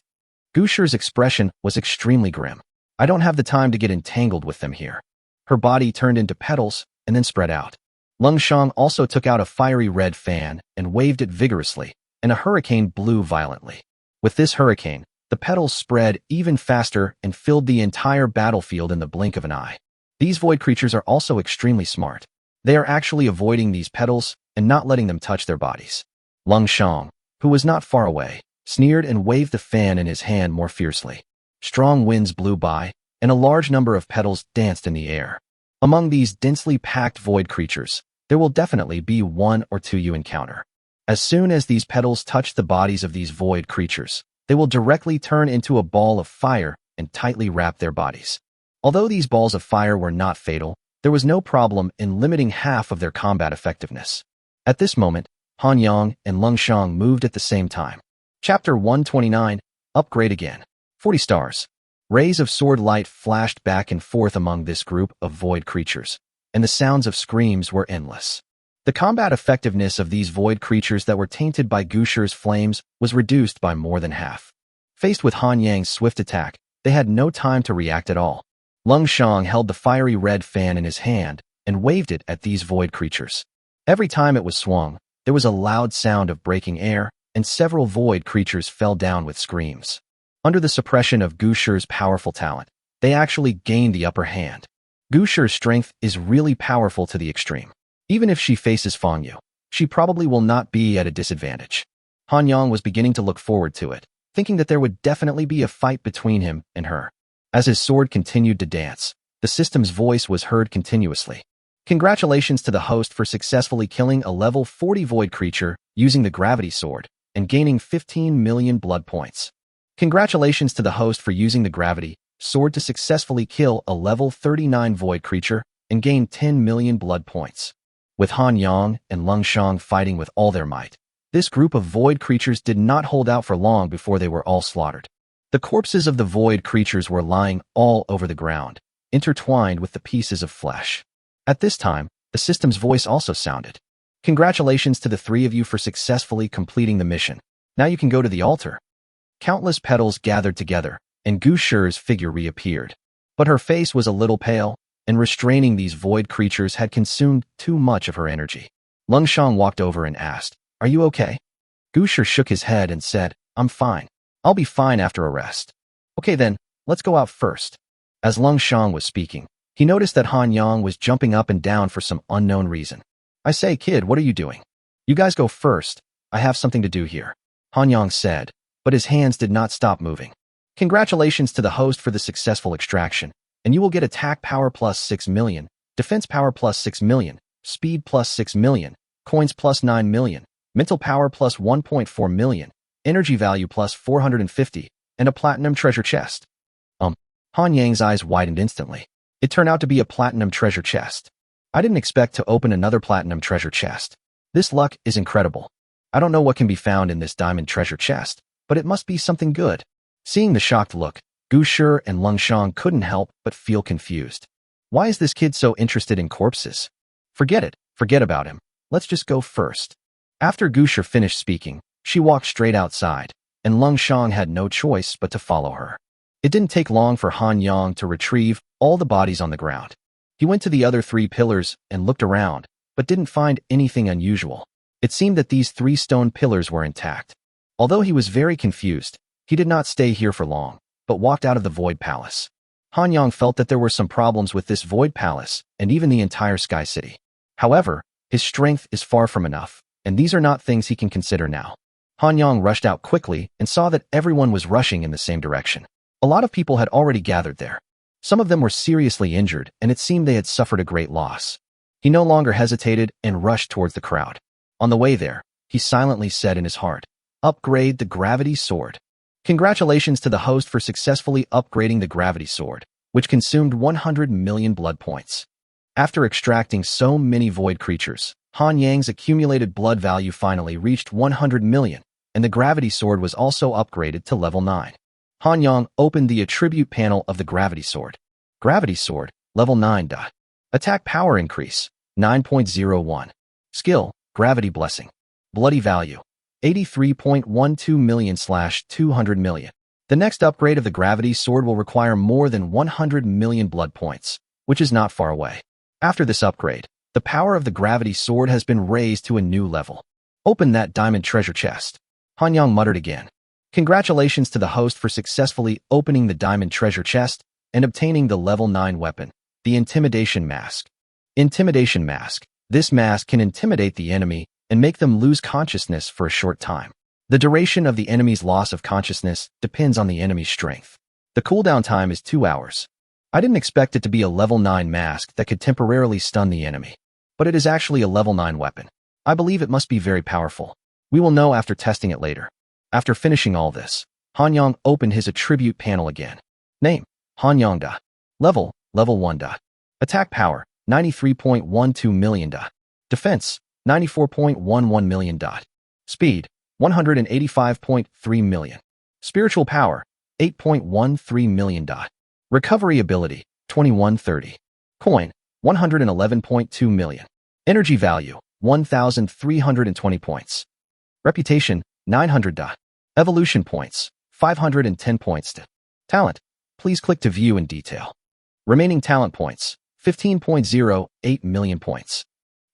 Gusher's expression was extremely grim. I don't have the time to get entangled with them here. Her body turned into petals and then spread out. Lung Shang also took out a fiery red fan and waved it vigorously, and a hurricane blew violently. With this hurricane, the petals spread even faster and filled the entire battlefield in the blink of an eye. These void creatures are also extremely smart. They are actually avoiding these petals and not letting them touch their bodies. Lung Shang, who was not far away, sneered and waved the fan in his hand more fiercely. Strong winds blew by, and a large number of petals danced in the air. Among these densely packed void creatures, there will definitely be 1 or 2 you encounter. As soon as these petals touch the bodies of these void creatures, they will directly turn into a ball of fire and tightly wrap their bodies. Although these balls of fire were not fatal, there was no problem in limiting half of their combat effectiveness. At this moment, Han Yang and Lung Shang moved at the same time. Chapter 129, Upgrade Again. 40 stars. Rays of sword light flashed back and forth among this group of void creatures, and the sounds of screams were endless. The combat effectiveness of these void creatures that were tainted by Gusher's flames was reduced by more than half. Faced with Han Yang's swift attack, they had no time to react at all. Lung Shang held the fiery red fan in his hand and waved it at these void creatures. Every time it was swung, there was a loud sound of breaking air, and several void creatures fell down with screams. Under the suppression of Gusher's powerful talent, they actually gained the upper hand. Gusher's strength is really powerful to the extreme. Even if she faces Fang Yu, she probably will not be at a disadvantage. Han Yang was beginning to look forward to it, thinking that there would definitely be a fight between him and her. As his sword continued to dance, the system's voice was heard continuously. Congratulations to the host for successfully killing a level 40 void creature using the gravity sword and gaining 15 million blood points. Congratulations to the host for using the gravity sword to successfully kill a level 39 void creature and gain 10 million blood points. With Han Yang and Lung Shang fighting with all their might, this group of void creatures did not hold out for long before they were all slaughtered. The corpses of the void creatures were lying all over the ground, intertwined with the pieces of flesh. At this time, the system's voice also sounded. Congratulations to the 3 of you for successfully completing the mission. Now you can go to the altar. Countless petals gathered together, and Gusher's figure reappeared. But her face was a little pale, and restraining these void creatures had consumed too much of her energy. Lung Shang walked over and asked, "Are you okay?" Gusher shook his head and said, "I'm fine. I'll be fine after a rest." "Okay then, let's go out first." As Lung Shang was speaking, he noticed that Han Yang was jumping up and down for some unknown reason. "I say, kid, what are you doing? You guys go first. I have something to do here," Han Yang said, but his hands did not stop moving. Congratulations to the host for the successful extraction, and you will get attack power plus 6 million, defense power plus 6 million, speed plus 6 million, coins plus 9 million, mental power plus 1.4 million, energy value plus 450, and a platinum treasure chest. Han Yang's eyes widened instantly. It turned out to be a platinum treasure chest. I didn't expect to open another platinum treasure chest. This luck is incredible. I don't know what can be found in this diamond treasure chest, but it must be something good. Seeing the shocked look, Gusher and Lung Shang couldn't help but feel confused. Why is this kid so interested in corpses? Forget it. Forget about him. Let's just go first. After Gusher finished speaking, she walked straight outside, and Lung Shang had no choice but to follow her. It didn't take long for Han Yang to retrieve all the bodies on the ground. He went to the other 3 pillars and looked around, but didn't find anything unusual. It seemed that these 3 stone pillars were intact. Although he was very confused, he did not stay here for long, but walked out of the Void Palace. Han Yang felt that there were some problems with this Void Palace and even the entire Sky City. However, His strength is far from enough, and these are not things he can consider now. Han Yang rushed out quickly and saw that everyone was rushing in the same direction. A lot of people had already gathered there. Some of them were seriously injured, and it seemed they had suffered a great loss. He no longer hesitated and rushed towards the crowd. On the way there, he silently said in his heart, "Upgrade the gravity sword." Congratulations to the host for successfully upgrading the gravity sword, which consumed 100 million blood points. After extracting so many void creatures, Han Yang's accumulated blood value finally reached 100 million, and the gravity sword was also upgraded to level 9. Han Yang opened the attribute panel of the gravity sword. Gravity sword, level 9. Attack power increase, 9.01. Skill, gravity blessing. Bloody value, 83.12 million/200 million. The next upgrade of the gravity sword will require more than 100 million blood points, which is not far away. After this upgrade, the power of the gravity sword has been raised to a new level. Open that diamond treasure chest. Han Yang muttered again. Congratulations to the host for successfully opening the diamond treasure chest and obtaining the level 9 weapon, the Intimidation Mask. Intimidation Mask. This mask can intimidate the enemy and make them lose consciousness for a short time. The duration of the enemy's loss of consciousness depends on the enemy's strength. The cooldown time is 2 hours. I didn't expect it to be a level 9 mask that could temporarily stun the enemy, but it is actually a level 9 weapon. I believe it must be very powerful. We will know after testing it later. After finishing all this, Han Yang opened his attribute panel again. Name, Han Yang Da. Level 1 Da. Attack power, 93.12 million Da. Defense, 94.11 million Da. Speed, 185.3 million. Spiritual power, 8.13 million Da. Recovery ability, 2130. Coin, 111.2 million. Energy value, 1,320 points. Reputation, 900 Da. Evolution points, 510 points. Talent, please click to view in detail. Remaining talent points, 15.08 million points.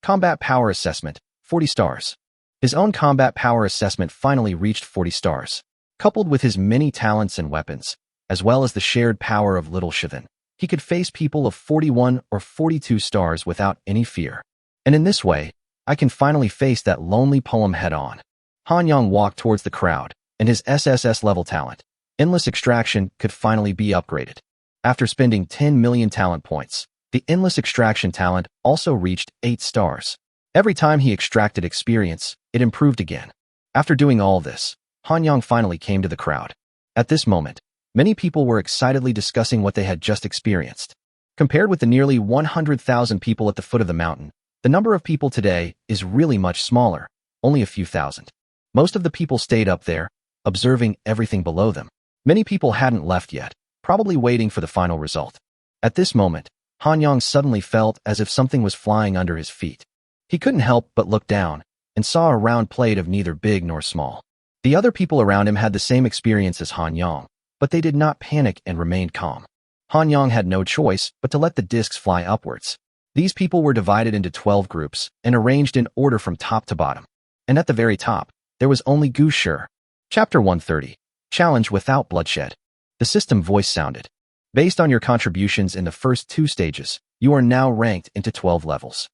Combat power assessment, 40 stars. His own combat power assessment finally reached 40 stars. Coupled with his many talents and weapons, as well as the shared power of Little Shivan, he could face people of 41 or 42 stars without any fear. And in this way, I can finally face that lonely poem head-on. Han Yang walked towards the crowd, and his SSS-level talent, Endless Extraction, could finally be upgraded. After spending 10 million talent points, the Endless Extraction talent also reached 8 stars. Every time he extracted experience, it improved again. After doing all this, Han Yang finally came to the crowd. At this moment, many people were excitedly discussing what they had just experienced. Compared with the nearly 100,000 people at the foot of the mountain, the number of people today is really much smaller, only a few thousand. Most of the people stayed up there, observing everything below them. Many people hadn't left yet, probably waiting for the final result. At this moment, Han Yang suddenly felt as if something was flying under his feet. He couldn't help but look down and saw a round plate of neither big nor small. The other people around him had the same experience as Han Yang, but they did not panic and remained calm. Han Yang had no choice but to let the discs fly upwards. These people were divided into 12 groups and arranged in order from top to bottom. And at the very top, there was only Usher. Chapter 130. Challenge without bloodshed. The system voice sounded. Based on your contributions in the first 2 stages, you are now ranked into 12 levels.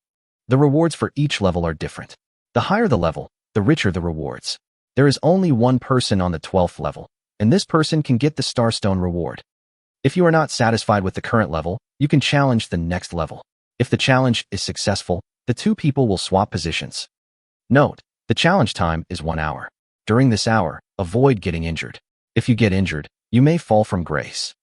The rewards for each level are different. The higher the level, the richer the rewards. There is only one person on the 12th level, and this person can get the Starstone reward. If you are not satisfied with the current level, you can challenge the next level. If the challenge is successful, the 2 people will swap positions. Note, the challenge time is 1 hour. During this hour, avoid getting injured. If you get injured, you may fall from grace.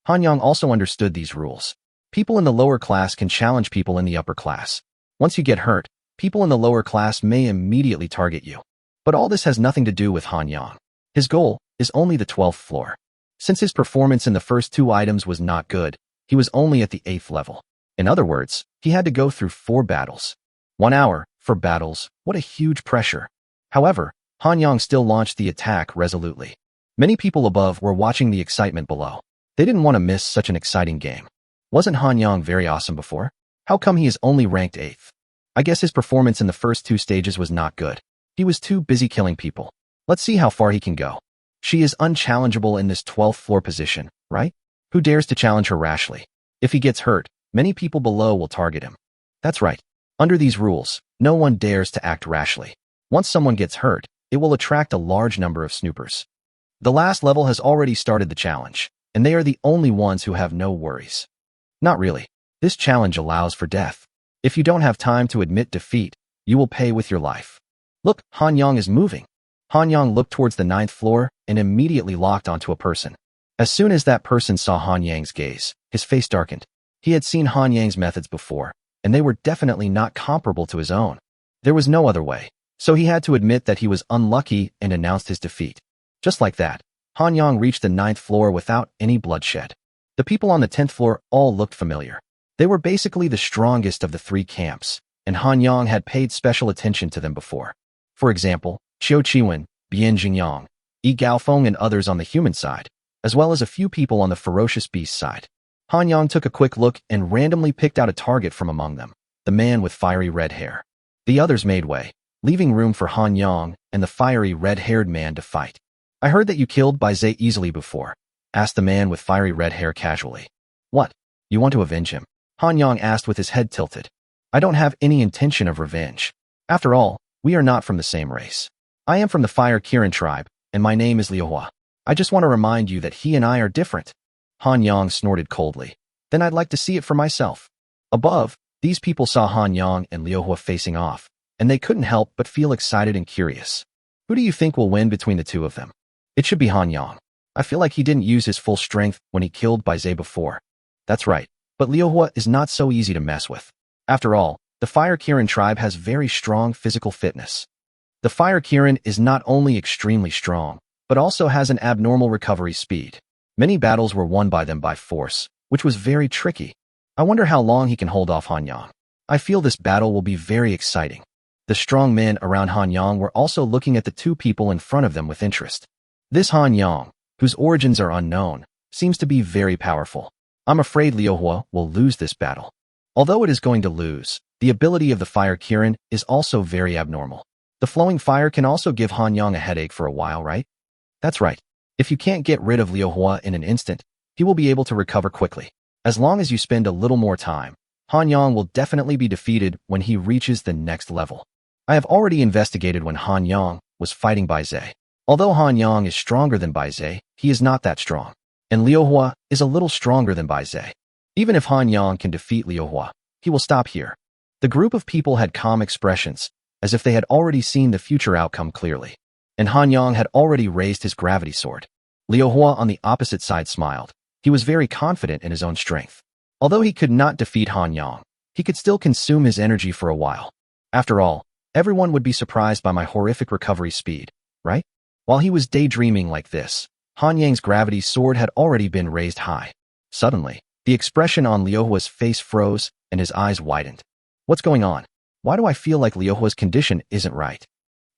Han Yang also understood these rules. People in the lower class can challenge people in the upper class. Once you get hurt, people in the lower class may immediately target you. But all this has nothing to do with Han Yang. His goal is only the 12th floor. Since his performance in the first 2 items was not good, he was only at the 8th level. In other words, he had to go through 4 battles. 1 hour for battles, what a huge pressure. However, Han Yang still launched the attack resolutely. Many people above were watching the excitement below. They didn't want to miss such an exciting game. Wasn't Han Yang very awesome before? How come he is only ranked 8th? I guess his performance in the first 2 stages was not good. He was too busy killing people. Let's see how far he can go. She is unchallengeable in this 12th floor position, right? Who dares to challenge her rashly? If he gets hurt, many people below will target him. That's right. Under these rules, no one dares to act rashly. Once someone gets hurt, it will attract a large number of snoopers. The last level has already started the challenge, and they are the only ones who have no worries. Not really. This challenge allows for death. If you don't have time to admit defeat, you will pay with your life. Look, Han Yang is moving. Han Yang looked towards the 9th floor and immediately locked onto a person. As soon as that person saw Han Yang's gaze, his face darkened. He had seen Han Yang's methods before, and they were definitely not comparable to his own. There was no other way, so he had to admit that he was unlucky and announced his defeat. Just like that, Han Yang reached the 9th floor without any bloodshed. The people on the 10th floor all looked familiar. They were basically the strongest of the 3 camps, and Han Yang had paid special attention to them before. For example, Qiu Qiwen, Bian Jingyang, Yi Gaofeng and others on the human side, as well as a few people on the ferocious beast side. Han Yang took a quick look and randomly picked out a target from among them, the man with fiery red hair. The others made way, leaving room for Han Yang and the fiery red-haired man to fight. I heard that you killed Bai Zhe easily before, asked the man with fiery red hair casually. What? You want to avenge him? Han Yang asked with his head tilted. I don't have any intention of revenge. After all, we are not from the same race. I am from the Fire Kirin tribe, and my name is Liu Hua. I just want to remind you that he and I are different. Han Yang snorted coldly. Then I'd like to see it for myself. Above, these people saw Han Yang and Liu Hua facing off, and they couldn't help but feel excited and curious. Who do you think will win between the two of them? It should be Han Yang. I feel like he didn't use his full strength when he killed Bai Zhe before. That's right, but Liu Hua is not so easy to mess with. After all, the Fire Kirin tribe has very strong physical fitness. The Fire Kirin is not only extremely strong, but also has an abnormal recovery speed. Many battles were won by them by force, which was very tricky. I wonder how long he can hold off Han Yang. I feel this battle will be very exciting. The strong men around Han Yang were also looking at the 2 people in front of them with interest. This Han Yang, whose origins are unknown, seems to be very powerful. I'm afraid Liu Hua will lose this battle. Although it is going to lose, the ability of the Fire Kirin is also very abnormal. The flowing fire can also give Han Yang a headache for a while, right? That's right. If you can't get rid of Liu Hua in an instant, he will be able to recover quickly. As long as you spend a little more time, Han Yang will definitely be defeated when he reaches the next level. I have already investigated when Han Yang was fighting Bai Zhe. Although Han Yang is stronger than Bai Zhe, he is not that strong. And Liu Hua is a little stronger than Bai Zhe. Even if Han Yang can defeat Liu Hua, he will stop here. The group of people had calm expressions, as if they had already seen the future outcome clearly. And Han Yang had already raised his gravity sword. Liu Hua on the opposite side smiled. He was very confident in his own strength. Although he could not defeat Han Yang, he could still consume his energy for a while. After all, everyone would be surprised by my horrific recovery speed, right? While he was daydreaming like this, Han Yang's gravity sword had already been raised high. Suddenly, the expression on Liu Hua's face froze and his eyes widened. What's going on? Why do I feel like Liu Hua's condition isn't right?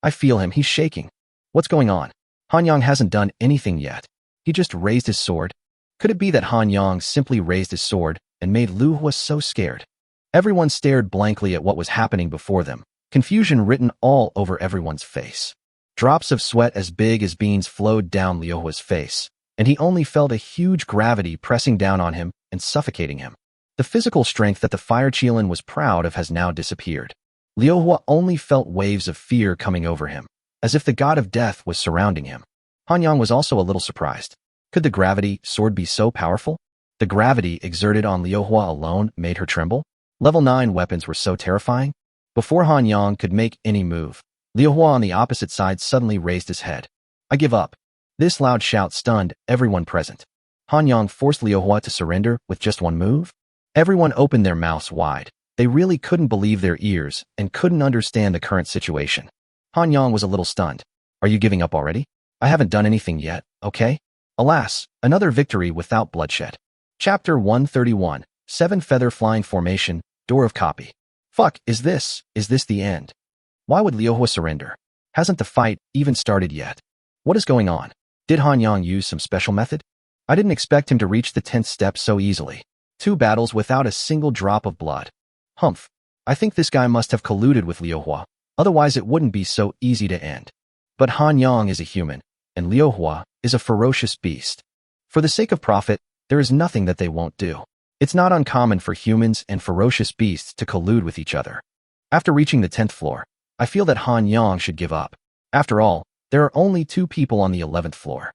I feel him, he's shaking. What's going on? Han Yang hasn't done anything yet. He just raised his sword. Could it be that Han Yang simply raised his sword and made Liu Hua so scared? Everyone stared blankly at what was happening before them, confusion written all over everyone's face. Drops of sweat as big as beans flowed down Liu Hua's face, and he only felt a huge gravity pressing down on him and suffocating him. The physical strength that the Fire Qilin was proud of has now disappeared. Liu Hua only felt waves of fear coming over him, as if the god of death was surrounding him. Han Yang was also a little surprised. Could the gravity sword be so powerful? The gravity exerted on Liu Hua alone made her tremble? Level 9 weapons were so terrifying? Before Han Yang could make any move, Liu Hua on the opposite side suddenly raised his head. I give up. This loud shout stunned everyone present. Han Yang forced Liu Hua to surrender with just one move? Everyone opened their mouths wide. They really couldn't believe their ears and couldn't understand the current situation. Han Yang was a little stunned. Are you giving up already? I haven't done anything yet, okay? Alas, another victory without bloodshed. Chapter 131, 7 Feather Flying Formation, Door of Copy. Fuck, is this the end? Why would Liu Hua surrender? Hasn't the fight even started yet? What is going on? Did Han Yang use some special method? I didn't expect him to reach the 10th step so easily. 2 battles without a single drop of blood. Humph. I think this guy must have colluded with Liu Hua, otherwise it wouldn't be so easy to end. But Han Yang is a human, and Liu Hua is a ferocious beast. For the sake of profit, there is nothing that they won't do. It's not uncommon for humans and ferocious beasts to collude with each other. After reaching the 10th floor, I feel that Han Yang should give up. After all, there are only 2 people on the 11th floor.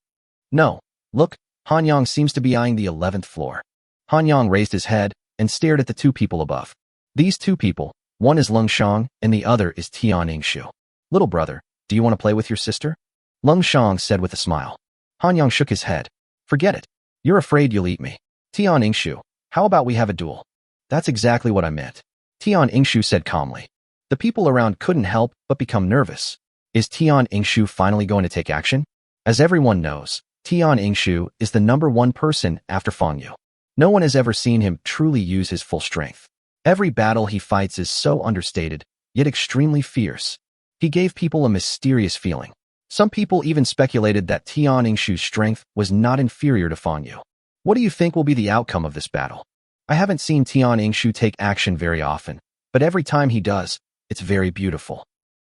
No, look, Han Yang seems to be eyeing the 11th floor. Han Yang raised his head and stared at the 2 people above. These 2 people, one is Lung Shang and the other is Tian Yingshu. Little brother, do you want to play with your sister? Lung Shang said with a smile. Han Yang shook his head. Forget it. You're afraid you'll eat me. Tian Yingshu, how about we have a duel? That's exactly what I meant. Tian Yingshu said calmly. The people around couldn't help but become nervous. Is Tian Yingshu finally going to take action? As everyone knows, Tian Yingshu is the #1 person after Fang Yu. No one has ever seen him truly use his full strength. Every battle he fights is so understated, yet extremely fierce. He gave people a mysterious feeling. Some people even speculated that Tian Yingshu's strength was not inferior to Fang Yu. What do you think will be the outcome of this battle? I haven't seen Tian Yingshu take action very often, but every time he does, it's very beautiful.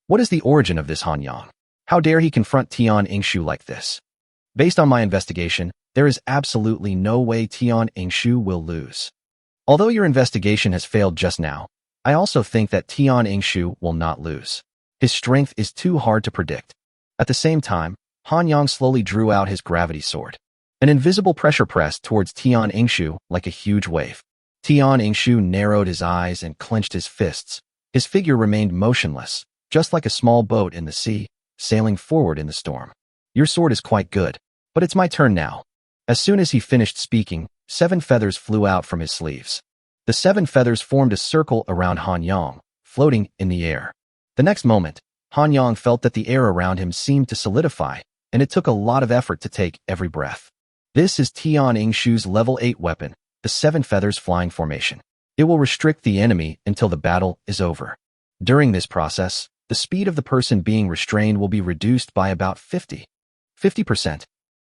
What is the origin of this Han Yang? How dare he confront Tian Yingshu like this? Based on my investigation, there is absolutely no way Tian Yingshu will lose. Although your investigation has failed just now, I also think that Tian Yingshu will not lose. His strength is too hard to predict. At the same time, Han Yang slowly drew out his gravity sword. An invisible pressure pressed towards Tian Yingshu like a huge wave. Tian Yingshu narrowed his eyes and clenched his fists. His figure remained motionless, just like a small boat in the sea, sailing forward in the storm. Your sword is quite good, but it's my turn now. As soon as he finished speaking, 7 feathers flew out from his sleeves. The 7 feathers formed a circle around Han Yang, floating in the air. The next moment, Han Yang felt that the air around him seemed to solidify, and it took a lot of effort to take every breath. This is Tian Yingshu's level 8 weapon, the 7 feathers flying formation. It will restrict the enemy until the battle is over. During this process, the speed of the person being restrained will be reduced by about 50%.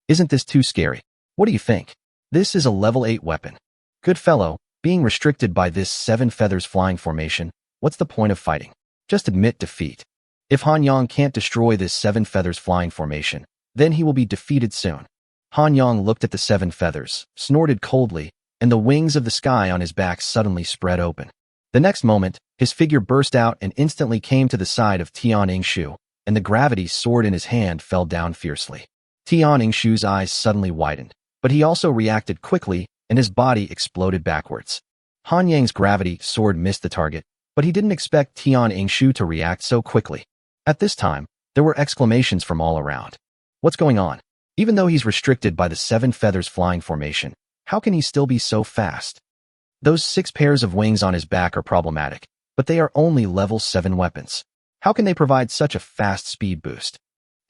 Isn't this too scary? What do you think? This is a level 8 weapon. Good fellow, being restricted by this 7 feathers flying formation, what's the point of fighting? Just admit defeat. If Han Yang can't destroy this 7 feathers flying formation, then he will be defeated soon. Han Yang looked at the 7 feathers, snorted coldly, and the wings of the sky on his back suddenly spread open. The next moment, his figure burst out and instantly came to the side of Tian Yingshu, and the gravity sword in his hand fell down fiercely. Tian Yingshu's eyes suddenly widened, but he also reacted quickly, and his body exploded backwards. Han Yang's gravity sword missed the target, but he didn't expect Tian Yingshu to react so quickly. At this time, there were exclamations from all around. What's going on? Even though he's restricted by the 7 feathers flying formation, how can he still be so fast? Those 6 pairs of wings on his back are problematic, but they are only level 7 weapons. How can they provide such a fast speed boost?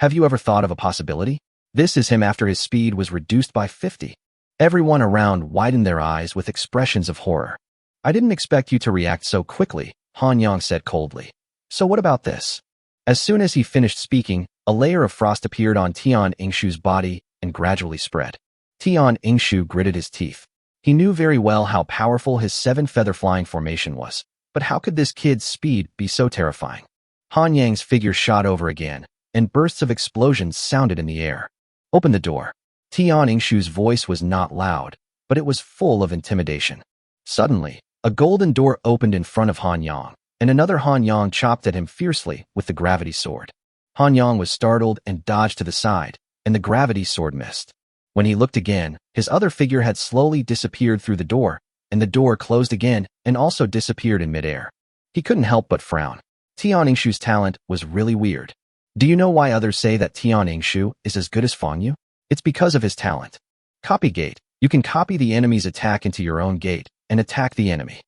Have you ever thought of a possibility? This is him after his speed was reduced by 50. Everyone around widened their eyes with expressions of horror. I didn't expect you to react so quickly, Han Yang said coldly. So what about this? As soon as he finished speaking, a layer of frost appeared on Tian Yingshu's body and gradually spread. Tian Yingshu gritted his teeth. He knew very well how powerful his 7 feather flying formation was, but how could this kid's speed be so terrifying? Han Yang's figure shot over again, and bursts of explosions sounded in the air. Open the door. Tian Yingshu's voice was not loud, but it was full of intimidation. Suddenly, a golden door opened in front of Han Yang, and another Han Yang chopped at him fiercely with the gravity sword. Han Yang was startled and dodged to the side, and the gravity sword missed. When he looked again, his other figure had slowly disappeared through the door, and the door closed again and also disappeared in midair. He couldn't help but frown. Tian Yingshu's talent was really weird. Do you know why others say that Tian Yingshu is as good as Fang Yu? It's because of his talent. Copy gate. You can copy the enemy's attack into your own gate and attack the enemy.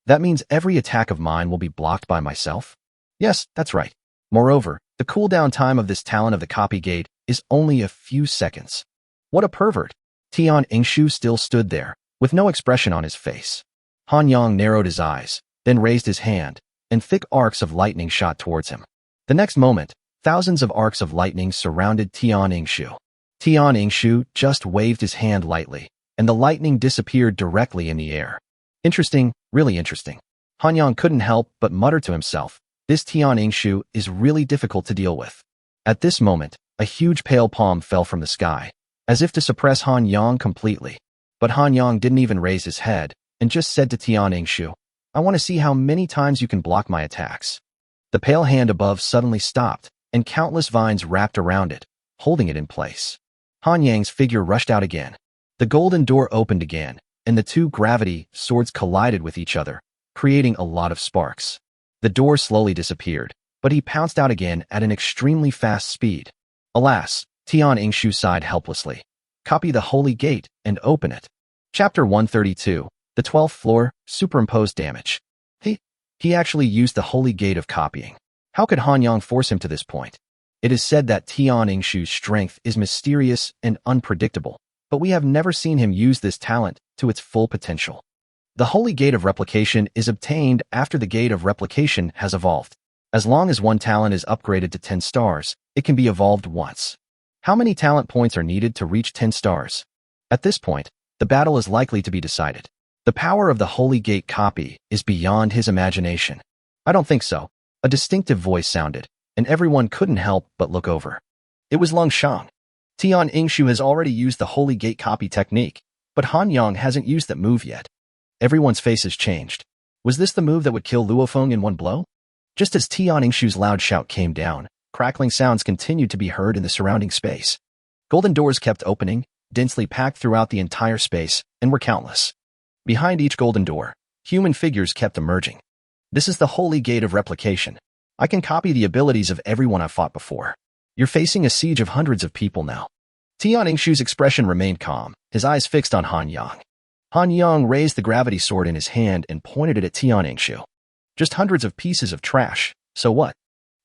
That means every attack of mine will be blocked by myself? Yes, that's right. Moreover, the cooldown time of this talent of the copy gate is only a few seconds. What a pervert. Tian Yingshu still stood there, with no expression on his face. Han Yang narrowed his eyes, then raised his hand, and thick arcs of lightning shot towards him. The next moment, thousands of arcs of lightning surrounded Tian Yingshu. Tian Yingshu just waved his hand lightly, and the lightning disappeared directly in the air. Interesting, really interesting. Han Yang couldn't help but mutter to himself, this Tian Yingshu is really difficult to deal with. At this moment, a huge pale palm fell from the sky, as if to suppress Han Yang completely. But Han Yang didn't even raise his head, and just said to Tian Yingshu, I want to see how many times you can block my attacks. The pale hand above suddenly stopped, and countless vines wrapped around it, holding it in place. Han Yang's figure rushed out again. The golden door opened again, and the two gravity swords collided with each other, creating a lot of sparks. The door slowly disappeared, but he pounced out again at an extremely fast speed. Alas, Tian Yingshu sighed helplessly. Copy the holy gate and open it. Chapter 132, the 12th floor, superimposed damage. He actually used the holy gate of copying. How could Han Yang force him to this point? It is said that Tian Yingshu's strength is mysterious and unpredictable, but we have never seen him use this talent to its full potential. The holy gate of replication is obtained after the gate of replication has evolved. As long as one talent is upgraded to 10 stars, it can be evolved once. How many talent points are needed to reach 10 stars? At this point, the battle is likely to be decided. The power of the holy gate copy is beyond his imagination. I don't think so. A distinctive voice sounded, and everyone couldn't help but look over. It was Lung Shang. Tian Yingshu has already used the holy gate copy technique, but Han Yang hasn't used that move yet. Everyone's faces changed. Was this the move that would kill Luofeng in one blow? Just as Tian Yingshu's loud shout came down, crackling sounds continued to be heard in the surrounding space. Golden doors kept opening, densely packed throughout the entire space, and were countless. Behind each golden door, human figures kept emerging. This is the holy gate of replication. I can copy the abilities of everyone I've fought before. You're facing a siege of hundreds of people now. Tian Yingshu's expression remained calm, his eyes fixed on Han Yang. Han Yang raised the gravity sword in his hand and pointed it at Tian Yingshu. Just hundreds of pieces of trash, so what?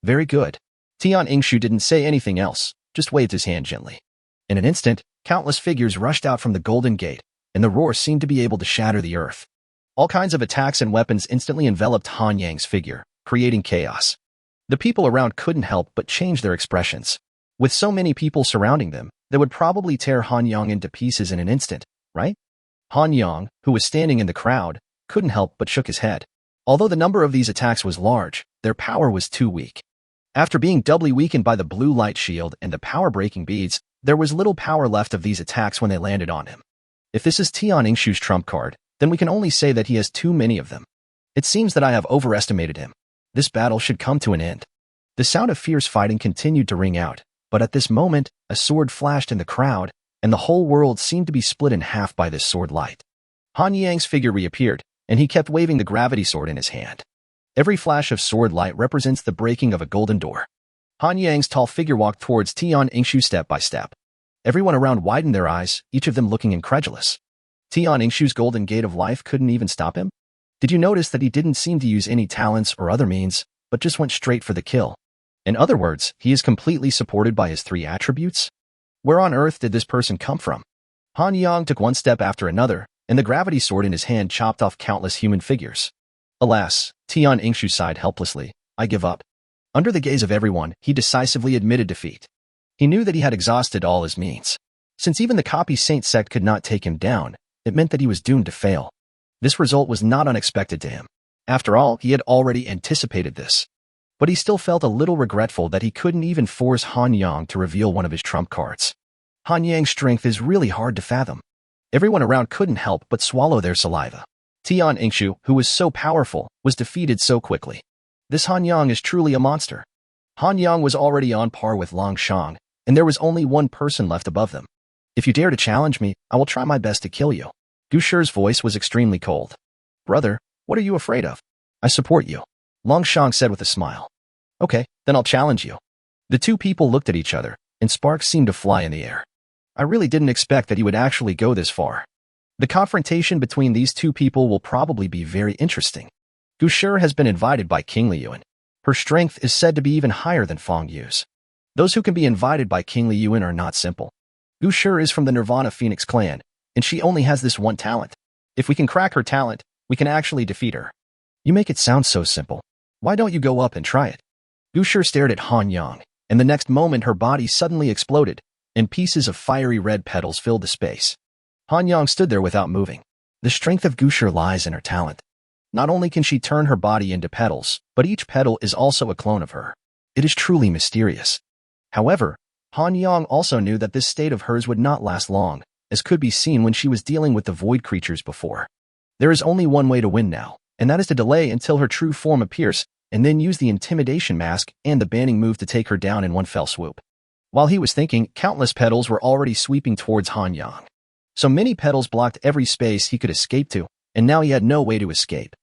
Very good. Tian Yingshu didn't say anything else, just waved his hand gently. In an instant, countless figures rushed out from the golden gate, and the roar seemed to be able to shatter the earth. All kinds of attacks and weapons instantly enveloped Han Yang's figure, creating chaos. The people around couldn't help but change their expressions. With so many people surrounding them, they would probably tear Han Yang into pieces in an instant, right? Han Yang, who was standing in the crowd, couldn't help but shook his head. Although the number of these attacks was large, their power was too weak. After being doubly weakened by the blue light shield and the power-breaking beads, there was little power left of these attacks when they landed on him. If this is Tian Yingshu's trump card, then we can only say that he has too many of them. It seems that I have overestimated him. This battle should come to an end. The sound of fierce fighting continued to ring out, but at this moment, a sword flashed in the crowd, and the whole world seemed to be split in half by this sword light. Han Yang's figure reappeared, and he kept waving the gravity sword in his hand. Every flash of sword light represents the breaking of a golden door. Han Yang's tall figure walked towards Tian Yingshu step by step. Everyone around widened their eyes, each of them looking incredulous. Tian Yingshu's golden gate of life couldn't even stop him? Did you notice that he didn't seem to use any talents or other means, but just went straight for the kill? In other words, he is completely supported by his three attributes? Where on earth did this person come from? Han Yang took one step after another, and the gravity sword in his hand chopped off countless human figures. Alas, Tian Yingshu sighed helplessly. I give up. Under the gaze of everyone, he decisively admitted defeat. He knew that he had exhausted all his means. Since even the Copy Saint sect could not take him down, it meant that he was doomed to fail. This result was not unexpected to him. After all, he had already anticipated this. But he still felt a little regretful that he couldn't even force Han Yang to reveal one of his trump cards. Han Yang's strength is really hard to fathom. Everyone around couldn't help but swallow their saliva. Tian Yingshu, who was so powerful, was defeated so quickly. This Han Yang is truly a monster. Han Yang was already on par with Long Shang, and there was only one person left above them. If you dare to challenge me, I will try my best to kill you. Usher's voice was extremely cold. Brother, what are you afraid of? I support you, Long Shang said with a smile. Okay, then I'll challenge you. The two people looked at each other, and sparks seemed to fly in the air. I really didn't expect that he would actually go this far. The confrontation between these two people will probably be very interesting. Usher has been invited by King Liyuan. Her strength is said to be even higher than Feng Yu's. Those who can be invited by King Liyuan are not simple. Usher is from the Nirvana Phoenix clan, and she only has this one talent. If we can crack her talent, we can actually defeat her. You make it sound so simple. Why don't you go up and try it? Usher stared at Han Yang, and the next moment her body suddenly exploded, and pieces of fiery red petals filled the space. Han Yang stood there without moving. The strength of Usher lies in her talent. Not only can she turn her body into petals, but each petal is also a clone of her. It is truly mysterious. However, Han Yang also knew that this state of hers would not last long, as could be seen when she was dealing with the void creatures before. There is only one way to win now, and that is to delay until her true form appears, and then use the intimidation mask and the banning move to take her down in one fell swoop. While he was thinking, countless petals were already sweeping towards Han Yang. So many petals blocked every space he could escape to, and now he had no way to escape.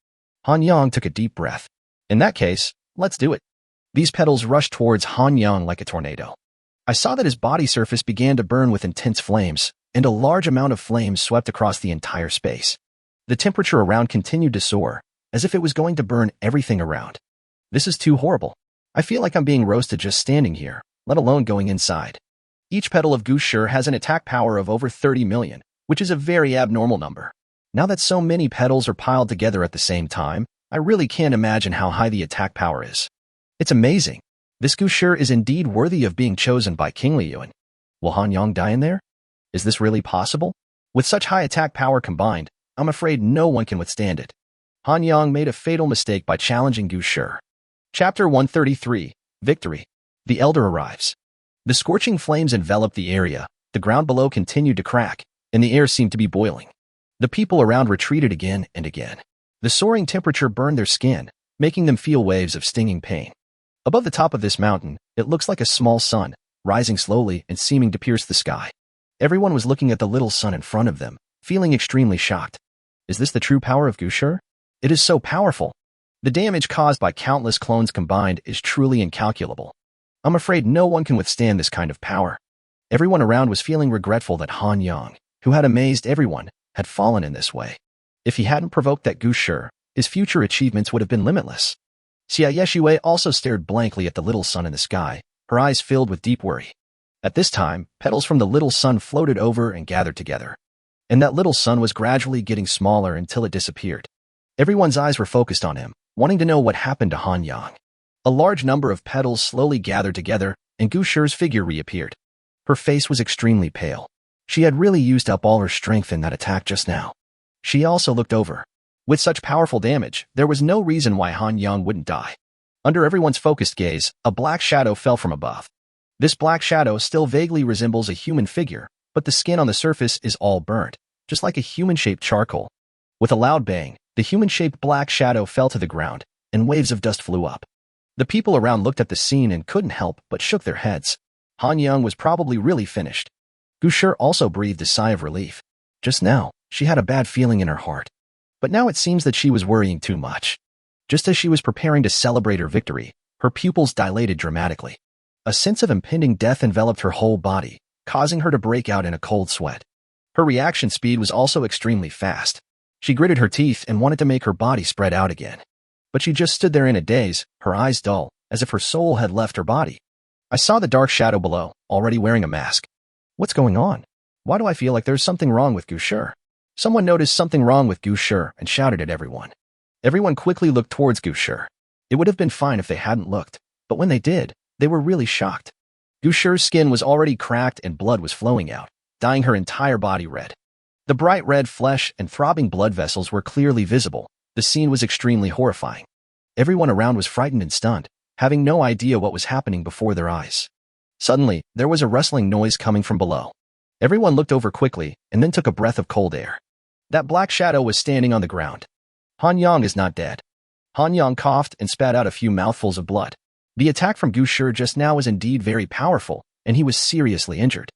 Han Yang took a deep breath. In that case, let's do it. These petals rushed towards Han Yang like a tornado. I saw that his body surface began to burn with intense flames, and a large amount of flames swept across the entire space. The temperature around continued to soar, as if it was going to burn everything around. This is too horrible. I feel like I'm being roasted just standing here, let alone going inside. Each petal of usher has an attack power of over 30 million, which is a very abnormal number. Now that so many petals are piled together at the same time, I really can't imagine how high the attack power is. It's amazing. This usher is indeed worthy of being chosen by King Liyuan. Will Han Yang die in there? Is this really possible? With such high attack power combined, I'm afraid no one can withstand it. Han Yang made a fatal mistake by challenging usher. Chapter 133, Victory. The Elder arrives. The scorching flames enveloped the area, the ground below continued to crack, and the air seemed to be boiling. The people around retreated again and again. The soaring temperature burned their skin, making them feel waves of stinging pain. Above the top of this mountain, it looks like a small sun, rising slowly and seeming to pierce the sky. Everyone was looking at the little sun in front of them, feeling extremely shocked. Is this the true power of usher? It is so powerful. The damage caused by countless clones combined is truly incalculable. I'm afraid no one can withstand this kind of power. Everyone around was feeling regretful that Han Yang, who had amazed everyone, had fallen in this way. If he hadn't provoked that usher, his future achievements would have been limitless. Xia Yeshui also stared blankly at the little sun in the sky, her eyes filled with deep worry. At this time, petals from the little sun floated over and gathered together. And that little sun was gradually getting smaller until it disappeared. Everyone's eyes were focused on him, wanting to know what happened to Han Yang. A large number of petals slowly gathered together, and usher's figure reappeared. Her face was extremely pale. She had really used up all her strength in that attack just now. She also looked over. With such powerful damage, there was no reason why Han Yang wouldn't die. Under everyone's focused gaze, a black shadow fell from above. This black shadow still vaguely resembles a human figure, but the skin on the surface is all burnt, just like a human-shaped charcoal. With a loud bang, the human-shaped black shadow fell to the ground, and waves of dust flew up. The people around looked at the scene and couldn't help but shook their heads. Han Yang was probably really finished. Usher also breathed a sigh of relief. Just now, she had a bad feeling in her heart. But now it seems that she was worrying too much. Just as she was preparing to celebrate her victory, her pupils dilated dramatically. A sense of impending death enveloped her whole body, causing her to break out in a cold sweat. Her reaction speed was also extremely fast. She gritted her teeth and wanted to make her body spread out again. But she just stood there in a daze, her eyes dull, as if her soul had left her body. I saw the dark shadow below, already wearing a mask. What's going on? Why do I feel like there's something wrong with usher? Someone noticed something wrong with usher and shouted at everyone. Everyone quickly looked towards usher. It would have been fine if they hadn't looked, but when they did, they were really shocked. Usher's skin was already cracked and blood was flowing out, dyeing her entire body red. The bright red flesh and throbbing blood vessels were clearly visible. The scene was extremely horrifying. Everyone around was frightened and stunned, having no idea what was happening before their eyes. Suddenly, there was a rustling noise coming from below. Everyone looked over quickly and then took a breath of cold air. That black shadow was standing on the ground. Han Yang is not dead. Han Yang coughed and spat out a few mouthfuls of blood. The attack from usher just now was indeed very powerful, and he was seriously injured.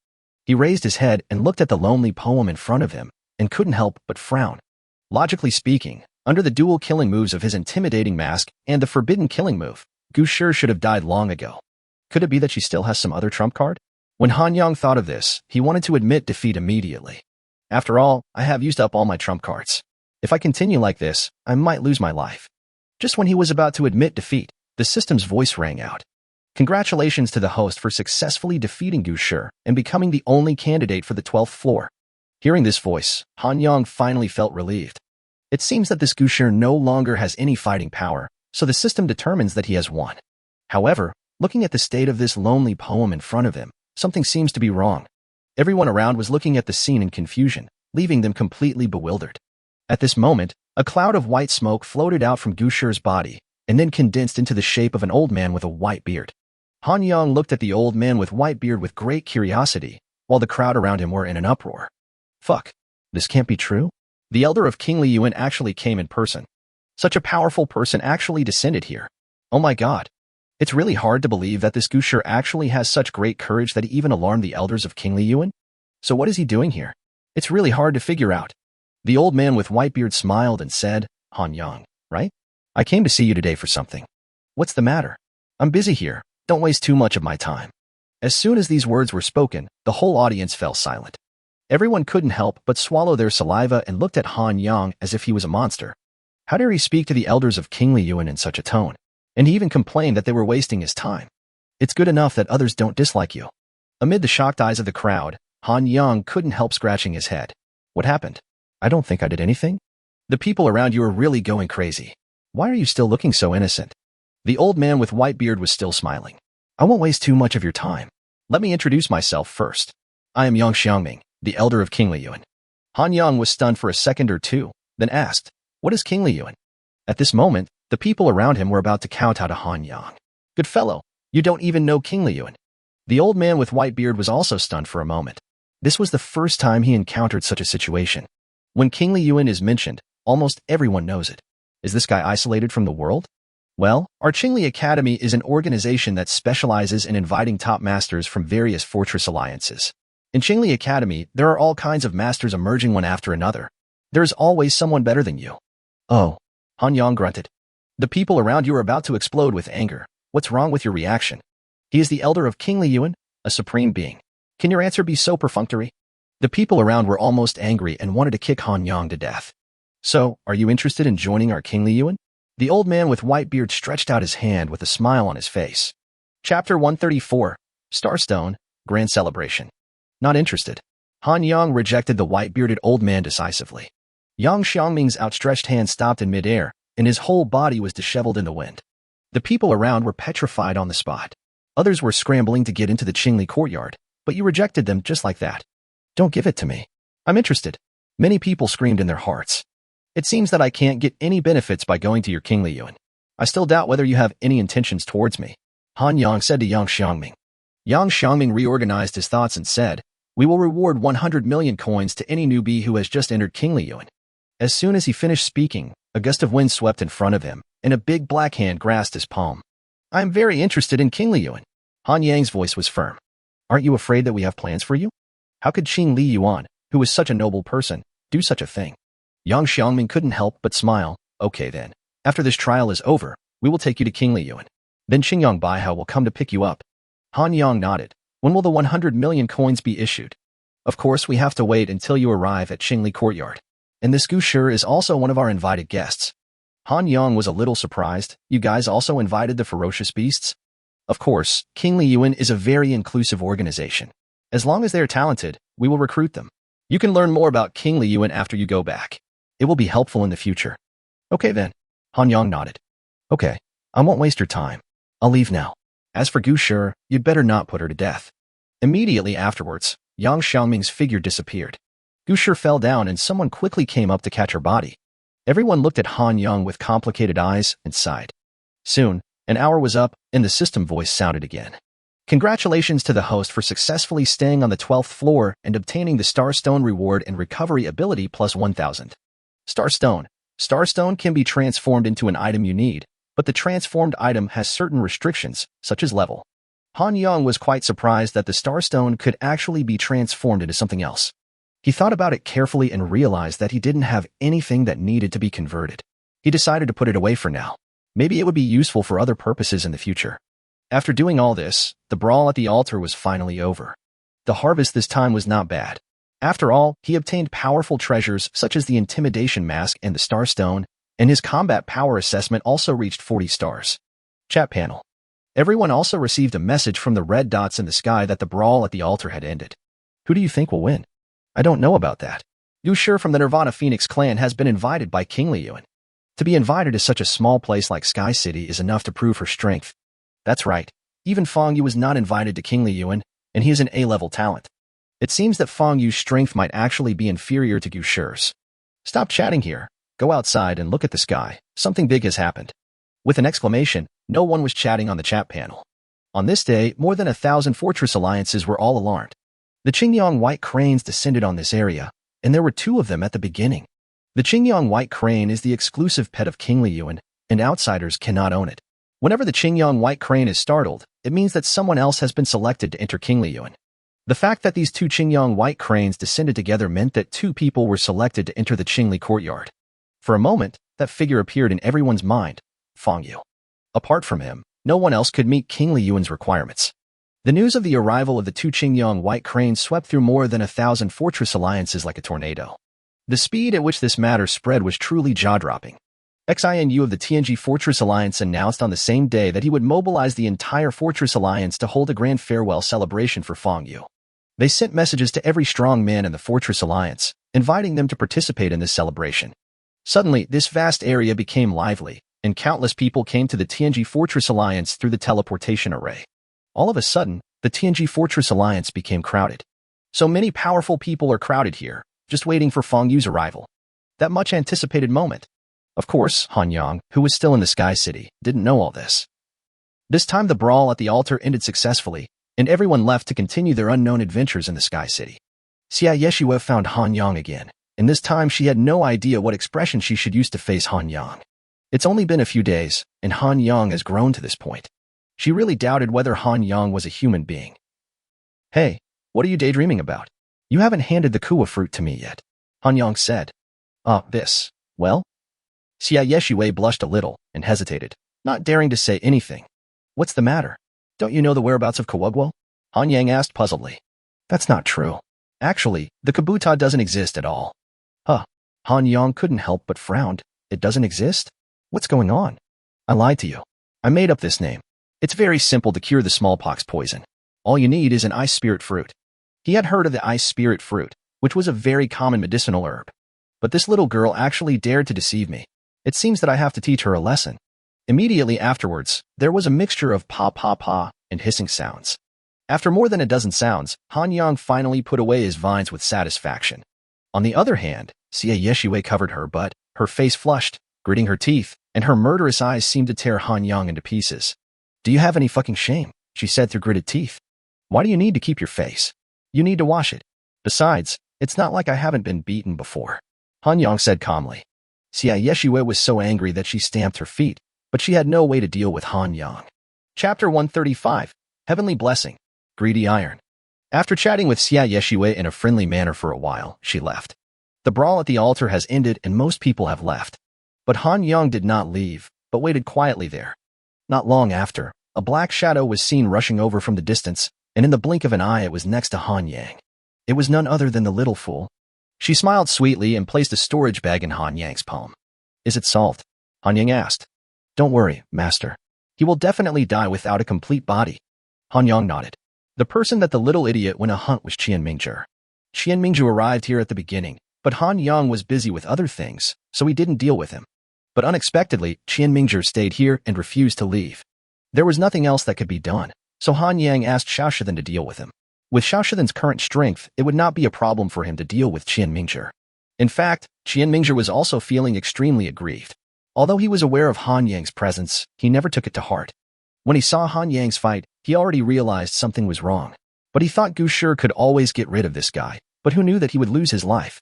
He raised his head and looked at the lonely poem in front of him, and couldn't help but frown. Logically speaking, under the dual killing moves of his intimidating mask and the forbidden killing move, usher should have died long ago. Could it be that she still has some other trump card? When Han Yang thought of this, he wanted to admit defeat immediately. After all, I have used up all my trump cards. If I continue like this, I might lose my life. Just when he was about to admit defeat, the system's voice rang out. Congratulations to the host for successfully defeating usher and becoming the only candidate for the 12th floor. Hearing this voice, Han Yang finally felt relieved. It seems that this usher no longer has any fighting power, so the system determines that he has won. However, looking at the state of this lonely poem in front of him, something seems to be wrong. Everyone around was looking at the scene in confusion, leaving them completely bewildered. At this moment, a cloud of white smoke floated out from usher's body, and then condensed into the shape of an old man with a white beard. Han Yang looked at the old man with white beard with great curiosity, while the crowd around him were in an uproar. Fuck. This can't be true? The elder of King Liyuan actually came in person. Such a powerful person actually descended here. Oh my god. It's really hard to believe that this usher actually has such great courage that he even alarmed the elders of King Liyuan. So what is he doing here? It's really hard to figure out. The old man with white beard smiled and said, Han Yang, right? I came to see you today for something. What's the matter? I'm busy here. Don't waste too much of my time. As soon as these words were spoken, the whole audience fell silent. Everyone couldn't help but swallow their saliva and looked at Han Yang as if he was a monster. How dare he speak to the elders of King Liyuan in such a tone? And he even complained that they were wasting his time. It's good enough that others don't dislike you. Amid the shocked eyes of the crowd, Han Yang couldn't help scratching his head. What happened? I don't think I did anything. The people around you are really going crazy. Why are you still looking so innocent? The old man with white beard was still smiling. I won't waste too much of your time. Let me introduce myself first. I am Yang Xiangming, the elder of King Liyuan. Han Yang was stunned for a second or two, then asked, what is King Liyuan? At this moment, the people around him were about to kowtow to Han Yang. Good fellow, you don't even know King Liyuan. The old man with white beard was also stunned for a moment. This was the first time he encountered such a situation. When King Liyuan is mentioned, almost everyone knows it. Is this guy isolated from the world? Well, our Qingli Academy is an organization that specializes in inviting top masters from various fortress alliances. In Qingli Academy, there are all kinds of masters emerging one after another. There is always someone better than you. Oh, Han Yang grunted. The people around you are about to explode with anger. What's wrong with your reaction? He is the elder of King Liyuan, a supreme being. Can your answer be so perfunctory? The people around were almost angry and wanted to kick Han Yang to death. So, are you interested in joining our King Liyuan? The old man with white beard stretched out his hand with a smile on his face. Chapter 134, Starstone, Grand Celebration. Not interested. Han Yang rejected the white-bearded old man decisively. Yang Xiangming's outstretched hand stopped in midair, and his whole body was disheveled in the wind. The people around were petrified on the spot. Others were scrambling to get into the Qingli courtyard, but you rejected them just like that. Don't give it to me. I'm interested. Many people screamed in their hearts. It seems that I can't get any benefits by going to your King Liyuan. I still doubt whether you have any intentions towards me. Han Yang said to Yang Xiangming. Yang Xiangming reorganized his thoughts and said, we will reward 100 million coins to any newbie who has just entered King Liyuan. As soon as he finished speaking, a gust of wind swept in front of him, and a big black hand grasped his palm. I am very interested in King Liyuan. Han Yang's voice was firm. Aren't you afraid that we have plans for you? How could Qing Liyuan, who is such a noble person, do such a thing? Yang Xiangming couldn't help but smile. Okay then. After this trial is over, we will take you to King Liyuan. Then Qingyang Baihao will come to pick you up. Han Yang nodded. When will the 100 million coins be issued? Of course, we have to wait until you arrive at Qingli Courtyard. And this usher is also one of our invited guests. Han Yang was a little surprised. You guys also invited the ferocious beasts? Of course, King Liyuan is a very inclusive organization. As long as they are talented, we will recruit them. You can learn more about King Liyuan after you go back. It will be helpful in the future. Okay then. Han Yang nodded. Okay, I won't waste your time. I'll leave now. As for Gu Shi, you'd better not put her to death. Immediately afterwards, Yang Xiangming's figure disappeared. Gu Shi fell down and someone quickly came up to catch her body. Everyone looked at Han Yang with complicated eyes and sighed. Soon, an hour was up and the system voice sounded again. Congratulations to the host for successfully staying on the 12th floor and obtaining the Starstone reward and recovery ability plus 1,000. Starstone. Starstone can be transformed into an item you need, but the transformed item has certain restrictions, such as level. Han Yang was quite surprised that the Starstone could actually be transformed into something else. He thought about it carefully and realized that he didn't have anything that needed to be converted. He decided to put it away for now. Maybe it would be useful for other purposes in the future. After doing all this, the brawl at the altar was finally over. The harvest this time was not bad. After all, he obtained powerful treasures such as the Intimidation Mask and the Starstone, and his combat power assessment also reached 40 stars. Chat panel. Everyone also received a message from the red dots in the sky that the brawl at the altar had ended. Who do you think will win? I don't know about that. Usher from the Nirvana Phoenix clan has been invited by King Liyuan. To be invited to such a small place like Sky City is enough to prove her strength. That's right. Even Feng Yu was not invited to King Liyuan, and he is an A-level talent. It seems that Feng Yu's strength might actually be inferior to Gu Shi's. Stop chatting here. Go outside and look at the sky. Something big has happened. With an exclamation, no one was chatting on the chat panel. On this day, more than 1,000 fortress alliances were all alarmed. The Qingyang white cranes descended on this area, and there were 2 of them at the beginning. The Qingyang white crane is the exclusive pet of King Liyuan, and outsiders cannot own it. Whenever the Qingyang white crane is startled, it means that someone else has been selected to enter King Liyuan. The fact that these two Qingyang white cranes descended together meant that two people were selected to enter the Qingli courtyard. For a moment, that figure appeared in everyone's mind, Fang Yu. Apart from him, no one else could meet King Liyuan's requirements. The news of the arrival of the two Qingyang white cranes swept through more than 1,000 fortress alliances like a tornado. The speed at which this matter spread was truly jaw-dropping. XINU of the TNG Fortress Alliance announced on the same day that he would mobilize the entire Fortress Alliance to hold a grand farewell celebration for Fang Yu. They sent messages to every strong man in the Fortress Alliance, inviting them to participate in this celebration. Suddenly, this vast area became lively, and countless people came to the TNG Fortress Alliance through the teleportation array. All of a sudden, the TNG Fortress Alliance became crowded. So many powerful people are crowded here, just waiting for Fang Yu's arrival. That much anticipated moment. Of course, Han Yang, who was still in the Sky City, didn't know all this. This time the brawl at the altar ended successfully, and everyone left to continue their unknown adventures in the Sky City. Xia Yeshua found Han Yang again, and this time she had no idea what expression she should use to face Han Yang. It's only been a few days, and Han Yang has grown to this point. She really doubted whether Han Yang was a human being. Hey, what are you daydreaming about? You haven't handed the kuwa fruit to me yet, Han Yang said. This. Well? Xia Yeshua blushed a little and hesitated, not daring to say anything. What's the matter? Don't you know the whereabouts of Kawugwo? Han Yang asked puzzledly. That's not true. Actually, the Kabuta doesn't exist at all. Han Yang couldn't help but frowned. It doesn't exist? What's going on? I lied to you. I made up this name. It's very simple to cure the smallpox poison. All you need is an ice spirit fruit. He had heard of the ice spirit fruit, which was a very common medicinal herb. But this little girl actually dared to deceive me. It seems that I have to teach her a lesson. Immediately afterwards, there was a mixture of pa and hissing sounds. After more than a dozen sounds, Han Yang finally put away his vines with satisfaction. On the other hand, Xia Yeshua covered her butt, her face flushed, gritting her teeth, and her murderous eyes seemed to tear Han Yang into pieces. Do you have any fucking shame? She said through gritted teeth. Why do you need to keep your face? You need to wash it. Besides, it's not like I haven't been beaten before. Han Yang said calmly. Xia Yeshua was so angry that she stamped her feet, but she had no way to deal with Han Yang. Chapter 135, Heavenly Blessing, Greedy Iron. After chatting with Xia Yeshua in a friendly manner for a while, she left. The brawl at the altar has ended and most people have left. But Han Yang did not leave, but waited quietly there. Not long after, a black shadow was seen rushing over from the distance, and in the blink of an eye it was next to Han Yang. It was none other than the little fool. She smiled sweetly and placed a storage bag in Han Yang's palm. Is it salt? Han Yang asked. Don't worry, master. He will definitely die without a complete body. Han Yang nodded. The person that the little idiot went a hunt was Qian Mingzhi. Qian Mingzhi arrived here at the beginning, but Han Yang was busy with other things, so he didn't deal with him. But unexpectedly, Qian Mingzhi stayed here and refused to leave. There was nothing else that could be done, so Han Yang asked Xiaoshidan to deal with him. With Xiaoshidan's current strength, it would not be a problem for him to deal with Qian Mingzhi. In fact, Qian Mingzhi was also feeling extremely aggrieved. Although he was aware of Han Yang's presence, he never took it to heart. When he saw Han Yang's fight, he already realized something was wrong. But he thought Gushir could always get rid of this guy, but who knew that he would lose his life?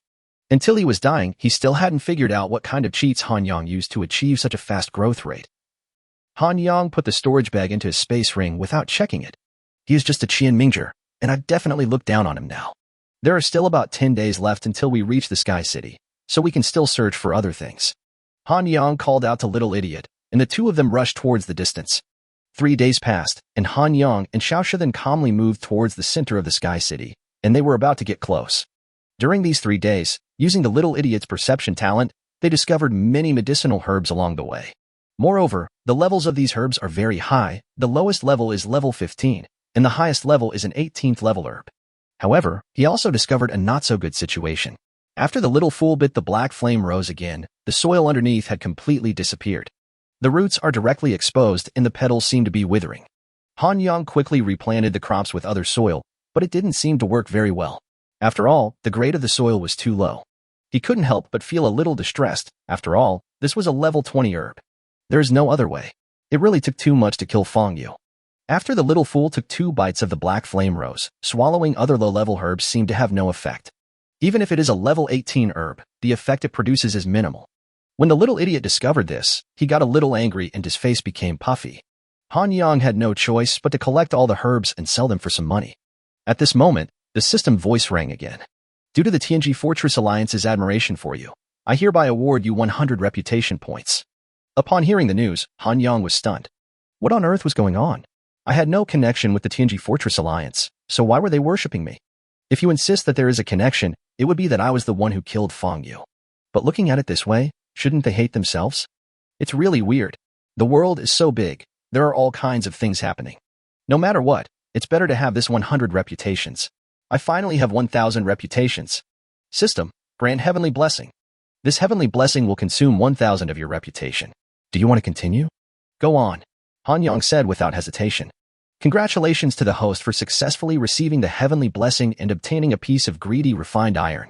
Until he was dying, he still hadn't figured out what kind of cheats Han Yang used to achieve such a fast growth rate. Han Yang put the storage bag into his space ring without checking it. He is just a Qian Mingzhi, and I've definitely looked down on him now. There are still about 10 days left until we reach the Sky City, so we can still search for other things. Han Yang called out to Little Idiot, and the two of them rushed towards the distance. 3 days passed, and Han Yang and Xiaoshidan calmly moved towards the center of the Sky City, and they were about to get close. During these 3 days, using the Little Idiot's perception talent, they discovered many medicinal herbs along the way. Moreover, the levels of these herbs are very high. The lowest level is level 15, and the highest level is an 18th level herb. However, he also discovered a not-so-good situation. After the little fool bit the black flame rose again, the soil underneath had completely disappeared. The roots are directly exposed and the petals seem to be withering. Han Yang quickly replanted the crops with other soil, but it didn't seem to work very well. After all, the grade of the soil was too low. He couldn't help but feel a little distressed. After all, this was a level 20 herb. There is no other way. It really took too much to kill Fang Yu. After the little fool took 2 bites of the black flame rose, swallowing other low-level herbs seemed to have no effect. Even if it is a level 18 herb, the effect it produces is minimal. When the little idiot discovered this, he got a little angry and his face became puffy. Han Yang had no choice but to collect all the herbs and sell them for some money. At this moment, the system voice rang again. Due to the TNG Fortress Alliance's admiration for you, I hereby award you 100 reputation points. Upon hearing the news, Han Yang was stunned. What on earth was going on? I had no connection with the TNG Fortress Alliance, so why were they worshipping me? If you insist that there is a connection, it would be that I was the one who killed Fong Yu. But looking at it this way, shouldn't they hate themselves? It's really weird. The world is so big, there are all kinds of things happening. No matter what, it's better to have this 100 reputations. I finally have 1,000 reputations. System, grant heavenly blessing. This heavenly blessing will consume 1,000 of your reputation. Do you want to continue? Go on, Han Yang said without hesitation. Congratulations to the host for successfully receiving the heavenly blessing and obtaining a piece of greedy refined iron.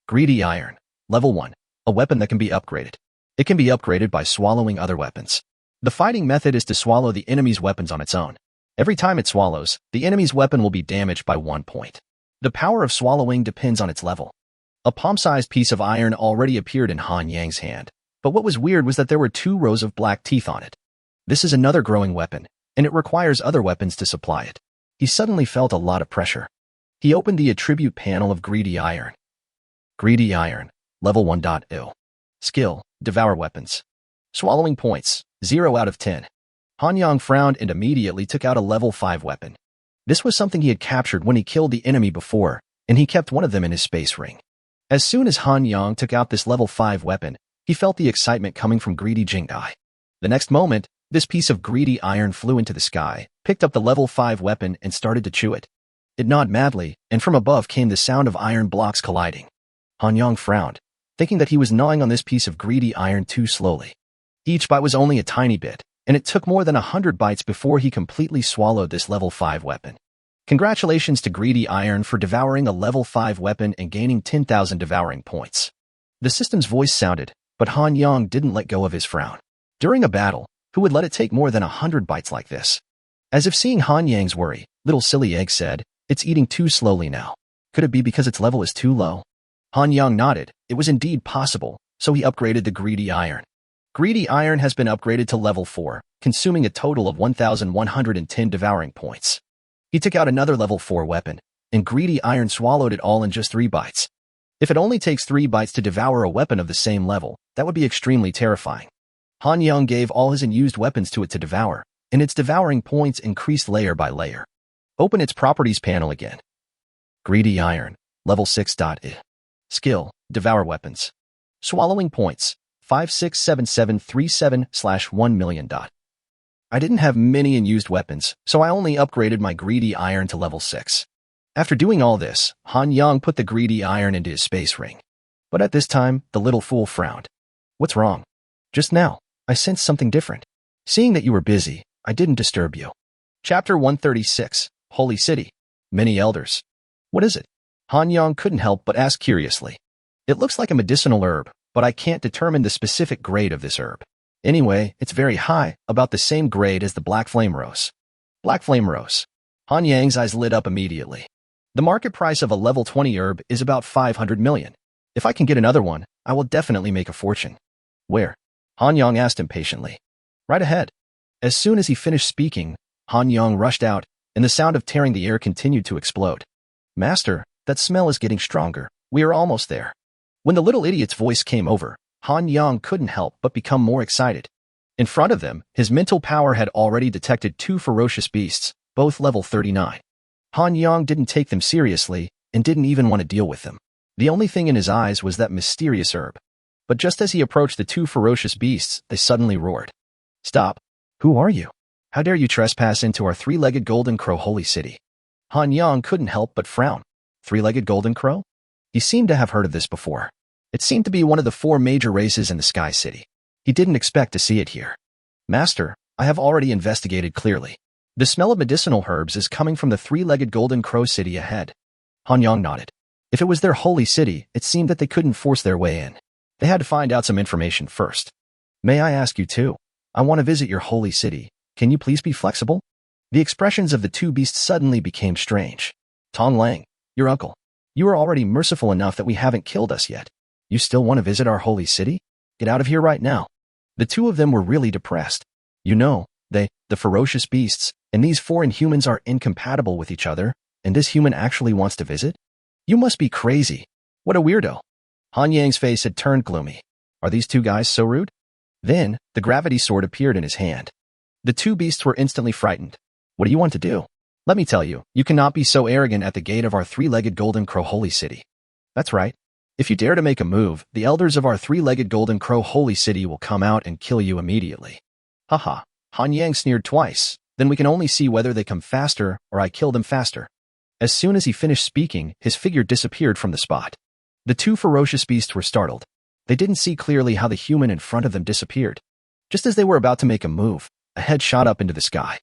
Greedy iron, level 1, a weapon that can be upgraded. It can be upgraded by swallowing other weapons. The fighting method is to swallow the enemy's weapons on its own. Every time it swallows, the enemy's weapon will be damaged by 1 point. The power of swallowing depends on its level. A palm-sized piece of iron already appeared in Han Yang's hand, but what was weird was that there were 2 rows of black teeth on it. This is another growing weapon, and it requires other weapons to supply it. He suddenly felt a lot of pressure. He opened the attribute panel of Greedy Iron. Greedy Iron, level 1.0. Skill, Devour Weapons. Swallowing points, 0 out of 10. Han Yang frowned and immediately took out a level 5 weapon. This was something he had captured when he killed the enemy before, and he kept one of them in his space ring. As soon as Han Yang took out this level 5 weapon, he felt the excitement coming from Greedy Jingdai. The next moment, this piece of Greedy Iron flew into the sky, picked up the level 5 weapon and started to chew it. It gnawed madly, and from above came the sound of iron blocks colliding. Han Yang frowned, thinking that he was gnawing on this piece of Greedy Iron too slowly. Each bite was only a tiny bit, and it took more than 100 bites before he completely swallowed this level 5 weapon. Congratulations to Greedy Iron for devouring a level 5 weapon and gaining 10,000 devouring points. The system's voice sounded, but Han Yang didn't let go of his frown. During a battle, who would let it take more than 100 bites like this? As if seeing Han Yang's worry, Little Silly Egg said, "It's eating too slowly now. Could it be because its level is too low?" Han Yang nodded. It was indeed possible, so he upgraded the Greedy Iron. Greedy Iron has been upgraded to level 4, consuming a total of 1,110 devouring points. He took out another level 4 weapon, and Greedy Iron swallowed it all in just 3 bites. If it only takes 3 bites to devour a weapon of the same level, that would be extremely terrifying. Han Yang gave all his unused weapons to it to devour, and its devouring points increased layer by layer. Open its properties panel again. Greedy Iron, level 6.I. Skill, Devour Weapons. Swallowing points, 567737/1,000,000. I didn't have many unused weapons, so I only upgraded my Greedy Iron to level 6. After doing all this, Han Yang put the Greedy Iron into his space ring. But at this time, the little fool frowned. What's wrong? Just now, I sensed something different. Seeing that you were busy, I didn't disturb you. Chapter 136, Holy City. Many Elders. What is it? Han Yang couldn't help but ask curiously. It looks like a medicinal herb, but I can't determine the specific grade of this herb. Anyway, it's very high, about the same grade as the Black Flame Rose. Black Flame Rose. Han Yang's eyes lit up immediately. The market price of a level 20 herb is about 500 million. If I can get another one, I will definitely make a fortune. Where? Han Yang asked impatiently. Right ahead. As soon as he finished speaking, Han Yang rushed out, and the sound of tearing the air continued to explode. Master, that smell is getting stronger. We are almost there. When the little idiot's voice came over, Han Yang couldn't help but become more excited. In front of them, his mental power had already detected 2 ferocious beasts, both level 39. Han Yang didn't take them seriously and didn't even want to deal with them. The only thing in his eyes was that mysterious herb. But just as he approached the 2 ferocious beasts, they suddenly roared. Stop! Who are you? How dare you trespass into our 3-legged golden crow holy city? Han Yang couldn't help but frown. 3-legged golden crow? He seemed to have heard of this before. It seemed to be one of the 4 major races in the Sky City. He didn't expect to see it here. Master, I have already investigated clearly. The smell of medicinal herbs is coming from the 3-legged golden crow city ahead. Han Yang nodded. If it was their holy city, it seemed that they couldn't force their way in. They had to find out some information first. May I ask you too? I want to visit your holy city. Can you please be flexible? The expressions of the 2 beasts suddenly became strange. Tong Lang, your uncle. You are already merciful enough that we haven't killed us yet. You still want to visit our holy city? Get out of here right now. The two of them were really depressed. You know, the ferocious beasts, and these foreign humans are incompatible with each other, and this human actually wants to visit? You must be crazy. What a weirdo. Han Yang's face had turned gloomy. Are these two guys so rude? Then, the gravity sword appeared in his hand. The two beasts were instantly frightened. What do you want to do? Let me tell you, you cannot be so arrogant at the gate of our three-legged golden crow holy city. That's right. If you dare to make a move, the elders of our three-legged golden crow holy city will come out and kill you immediately. Haha. Han Yang sneered twice. Then we can only see whether they come faster or I kill them faster. As soon as he finished speaking, his figure disappeared from the spot. The two ferocious beasts were startled. They didn't see clearly how the human in front of them disappeared. Just as they were about to make a move, a head shot up into the sky.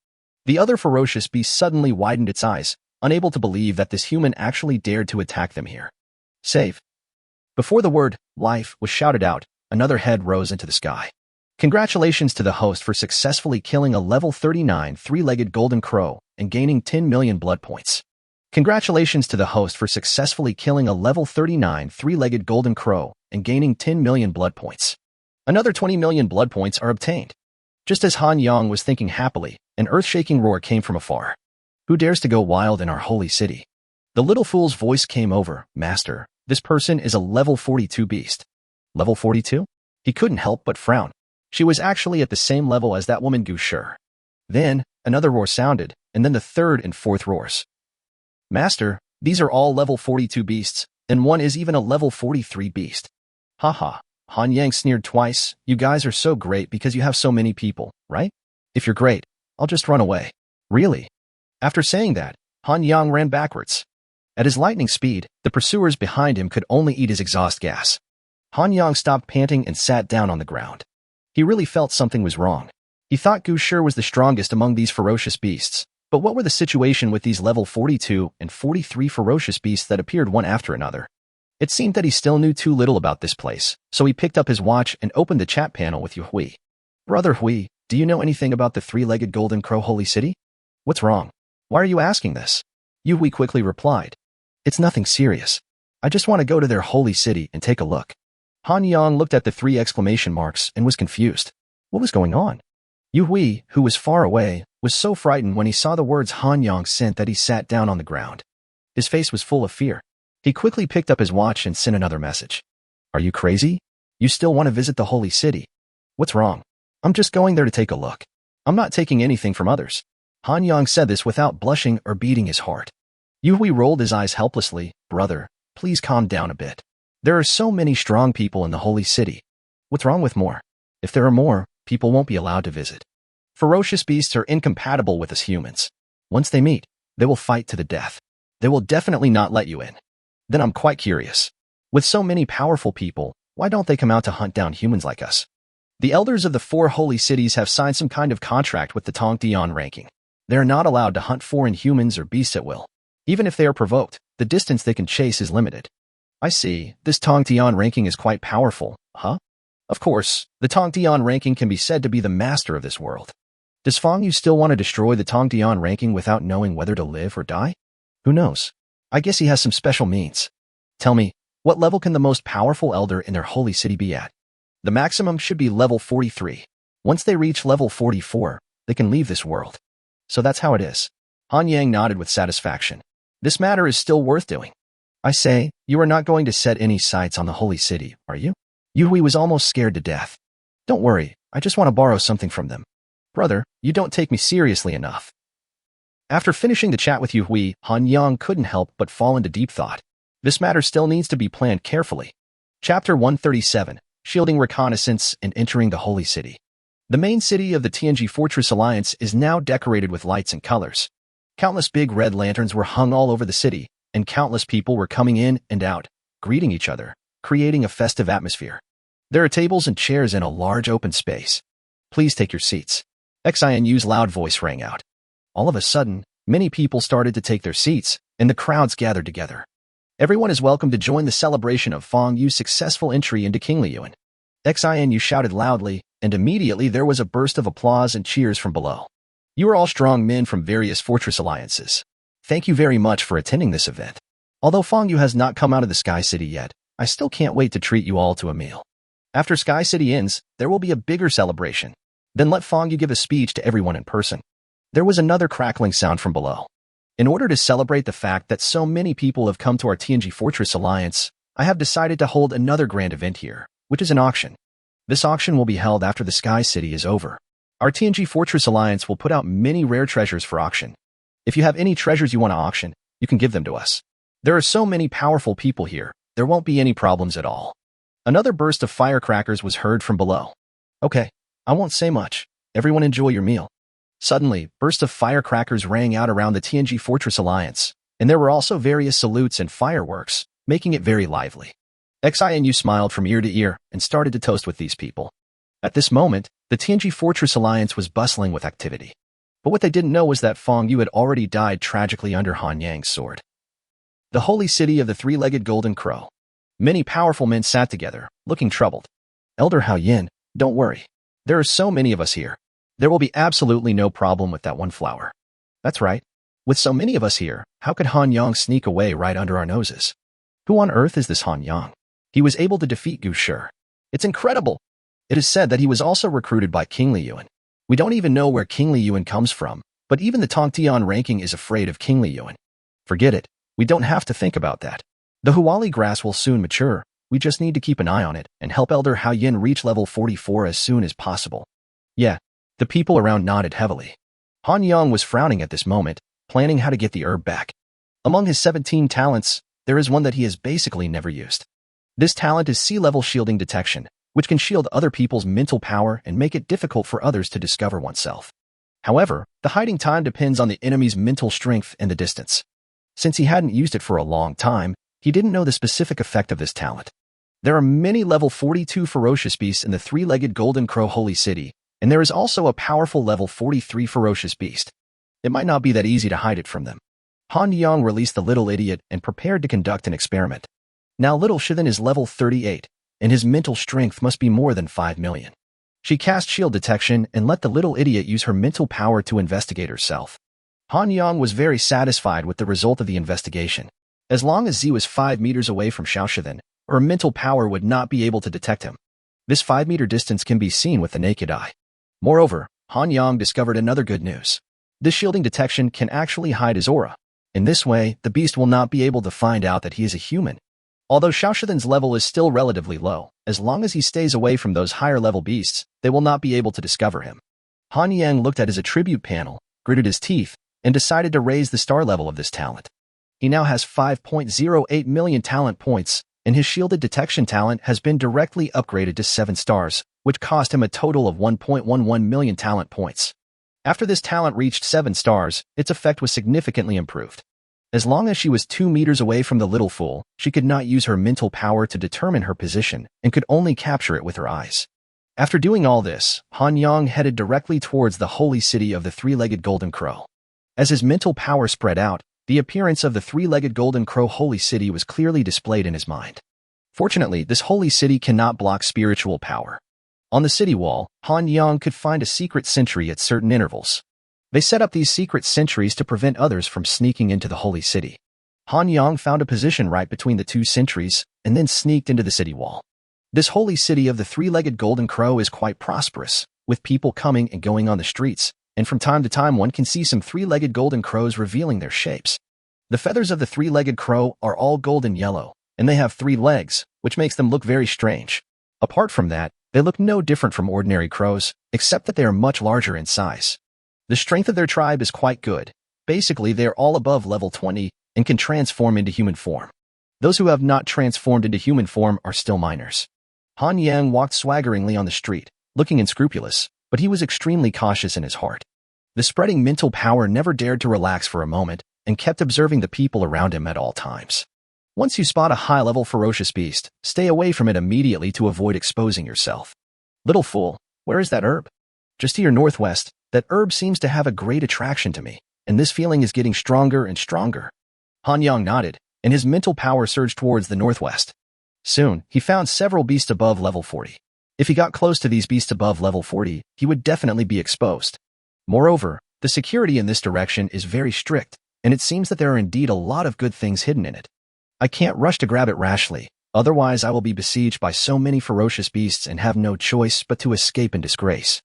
The other ferocious beast suddenly widened its eyes, unable to believe that this human actually dared to attack them here. Save. Before the word, life, was shouted out, another head rose into the sky. Congratulations to the host for successfully killing a level 39 three-legged golden crow and gaining 10 million blood points. Congratulations to the host for successfully killing a level 39 three-legged golden crow and gaining 10 million blood points. Another 20 million blood points are obtained. Just as Han Yang was thinking happily, an earth-shaking roar came from afar. Who dares to go wild in our holy city? The little fool's voice came over. Master, this person is a level 42 beast. Level 42? He couldn't help but frown. She was actually at the same level as that woman usher. Then, another roar sounded, and then the third and fourth roars. Master, these are all level 42 beasts, and one is even a level 43 beast. Haha. Han Yang sneered twice. You guys are so great because you have so many people, right? If you're great, I'll just run away. Really? After saying that, Han Yang ran backwards. At his lightning speed, the pursuers behind him could only eat his exhaust gas. Han Yang stopped panting and sat down on the ground. He really felt something was wrong. He thought Usher was the strongest among these ferocious beasts, but what were the situation with these level 42 and 43 ferocious beasts that appeared one after another? It seemed that he still knew too little about this place, so he picked up his watch and opened the chat panel with Hui. Brother Hui, do you know anything about the three-legged golden crow holy city? What's wrong? Why are you asking this? Hui quickly replied. It's nothing serious. I just want to go to their holy city and take a look. Han Yang looked at the three exclamation marks and was confused. What was going on? Hui, who was far away, was so frightened when he saw the words Han Yang sent that he sat down on the ground. His face was full of fear. He quickly picked up his watch and sent another message. Are you crazy? You still want to visit the holy city? What's wrong? I'm just going there to take a look. I'm not taking anything from others. Han Yang said this without blushing or beating his heart. Hui rolled his eyes helplessly. Brother, please calm down a bit. There are so many strong people in the holy city. What's wrong with more? If there are more, people won't be allowed to visit. Ferocious beasts are incompatible with us humans. Once they meet, they will fight to the death. They will definitely not let you in. Then I'm quite curious. With so many powerful people, why don't they come out to hunt down humans like us? The elders of the four holy cities have signed some kind of contract with the Tongdian ranking. They are not allowed to hunt foreign humans or beasts at will. Even if they are provoked, the distance they can chase is limited. I see, this Tongdian ranking is quite powerful, huh? Of course, the Tongdian ranking can be said to be the master of this world. Does Fang Yu still want to destroy the Tongdian ranking without knowing whether to live or die? Who knows? I guess he has some special means. Tell me, what level can the most powerful elder in their holy city be at? The maximum should be level 43. Once they reach level 44, they can leave this world. So that's how it is. Han Yang nodded with satisfaction. This matter is still worth doing. I say, you are not going to set any sights on the holy city, are you? Hui was almost scared to death. Don't worry, I just want to borrow something from them. Brother, you don't take me seriously enough. After finishing the chat with Hui, Han Yang couldn't help but fall into deep thought. This matter still needs to be planned carefully. Chapter 137, Shielding Reconnaissance and Entering the Holy City. The main city of the Tianji Fortress Alliance is now decorated with lights and colors. Countless big red lanterns were hung all over the city, and countless people were coming in and out, greeting each other, creating a festive atmosphere. There are tables and chairs in a large open space. Please take your seats. Xinyu's loud voice rang out. All of a sudden, many people started to take their seats, and the crowds gathered together. Everyone is welcome to join the celebration of Fang Yu's successful entry into King Liyuan. Xinu shouted loudly, and immediately there was a burst of applause and cheers from below. You are all strong men from various fortress alliances. Thank you very much for attending this event. Although Fong Yu has not come out of the Sky City yet, I still can't wait to treat you all to a meal. After Sky City ends, there will be a bigger celebration. Then let Fong Yu give a speech to everyone in person. There was another crackling sound from below. In order to celebrate the fact that so many people have come to our TNG Fortress Alliance, I have decided to hold another grand event here, which is an auction. This auction will be held after the Sky City is over. Our TNG Fortress Alliance will put out many rare treasures for auction. If you have any treasures you want to auction, you can give them to us. There are so many powerful people here, there won't be any problems at all. Another burst of firecrackers was heard from below. Okay, I won't say much. Everyone enjoy your meal. Suddenly, bursts of firecrackers rang out around the TNG Fortress Alliance, and there were also various salutes and fireworks, making it very lively. XINU smiled from ear to ear and started to toast with these people. At this moment, the TNG Fortress Alliance was bustling with activity. But what they didn't know was that Fong Yu had already died tragically under Han Yang's sword. The holy city of the three-legged golden crow. Many powerful men sat together, looking troubled. Elder Hao Yin, don't worry. There are so many of us here. There will be absolutely no problem with that one flower. That's right. With so many of us here, how could Han Yang sneak away right under our noses? Who on earth is this Han Yang? He was able to defeat Usher. It's incredible. It is said that he was also recruited by King Li Yuan. We don't even know where King Li Yuan comes from, but even the Tongtian ranking is afraid of King Li Yuan. Forget it. We don't have to think about that. The Huali grass will soon mature. We just need to keep an eye on it and help Elder Hao Yin reach level 44 as soon as possible. Yeah. The people around nodded heavily. Han Yang was frowning at this moment, planning how to get the herb back. Among his 17 talents, there is one that he has basically never used. This talent is sea-level shielding detection, which can shield other people's mental power and make it difficult for others to discover oneself. However, the hiding time depends on the enemy's mental strength and the distance. Since he hadn't used it for a long time, he didn't know the specific effect of this talent. There are many level 42 ferocious beasts in the three-legged golden crow holy city, and there is also a powerful level 43 ferocious beast. It might not be that easy to hide it from them. Han Yang released the little idiot and prepared to conduct an experiment. Now little Shithan is level 38, and his mental strength must be more than 5 million. She cast shield detection and let the little idiot use her mental power to investigate herself. Han Yang was very satisfied with the result of the investigation. As long as Z was 5 meters away from Xiao Shithan, her mental power would not be able to detect him. This 5-meter distance can be seen with the naked eye. Moreover, Han Yang discovered another good news. This shielding detection can actually hide his aura. In this way, the beast will not be able to find out that he is a human. Although Xiao Shithan's level is still relatively low, as long as he stays away from those higher-level beasts, they will not be able to discover him. Han Yang looked at his attribute panel, gritted his teeth, and decided to raise the star level of this talent. He now has 5.08 million talent points, and his shielded detection talent has been directly upgraded to 7 stars, which cost him a total of 1.11 million talent points. After this talent reached 7 stars, its effect was significantly improved. As long as she was 2 meters away from the little fool, she could not use her mental power to determine her position and could only capture it with her eyes. After doing all this, Han Yang headed directly towards the holy city of the three-legged golden crow. As his mental power spread out, the appearance of the three-legged golden crow holy city was clearly displayed in his mind. Fortunately, this holy city cannot block spiritual power. On the city wall, Han Yang could find a secret sentry at certain intervals. They set up these secret sentries to prevent others from sneaking into the holy city. Han Yang found a position right between the 2 sentries and then sneaked into the city wall. This holy city of the three-legged golden crow is quite prosperous, with people coming and going on the streets, and from time to time one can see some three-legged golden crows revealing their shapes. The feathers of the three-legged crow are all golden yellow, and they have 3 legs, which makes them look very strange. Apart from that, they look no different from ordinary crows, except that they are much larger in size. The strength of their tribe is quite good. Basically, they are all above level 20 and can transform into human form. Those who have not transformed into human form are still minors. Han Yang walked swaggeringly on the street, looking unscrupulous, but he was extremely cautious in his heart. The spreading mental power never dared to relax for a moment and kept observing the people around him at all times. Once you spot a high-level ferocious beast, stay away from it immediately to avoid exposing yourself. Little fool, where is that herb? Just to your northwest, that herb seems to have a great attraction to me, and this feeling is getting stronger and stronger. Han Yang nodded, and his mental power surged towards the northwest. Soon, he found several beasts above level 40. If he got close to these beasts above level 40, he would definitely be exposed. Moreover, the security in this direction is very strict, and it seems that there are indeed a lot of good things hidden in it. I can't rush to grab it rashly, otherwise I will be besieged by so many ferocious beasts and have no choice but to escape in disgrace.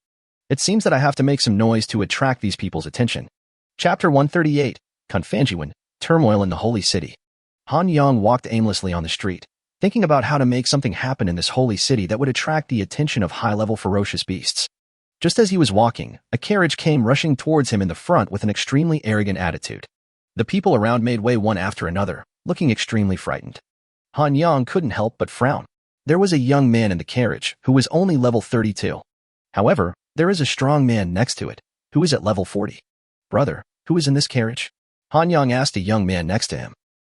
It seems that I have to make some noise to attract these people's attention. Chapter 138, Confusion, Turmoil in the Holy City. Han Yang walked aimlessly on the street, thinking about how to make something happen in this holy city that would attract the attention of high-level ferocious beasts. Just as he was walking, a carriage came rushing towards him in the front with an extremely arrogant attitude. The people around made way one after another, looking extremely frightened. Han Yang couldn't help but frown. There was a young man in the carriage who was only level 32. However, there is a strong man next to it, who is at level 40. Brother, who is in this carriage? Han Yang asked a young man next to him.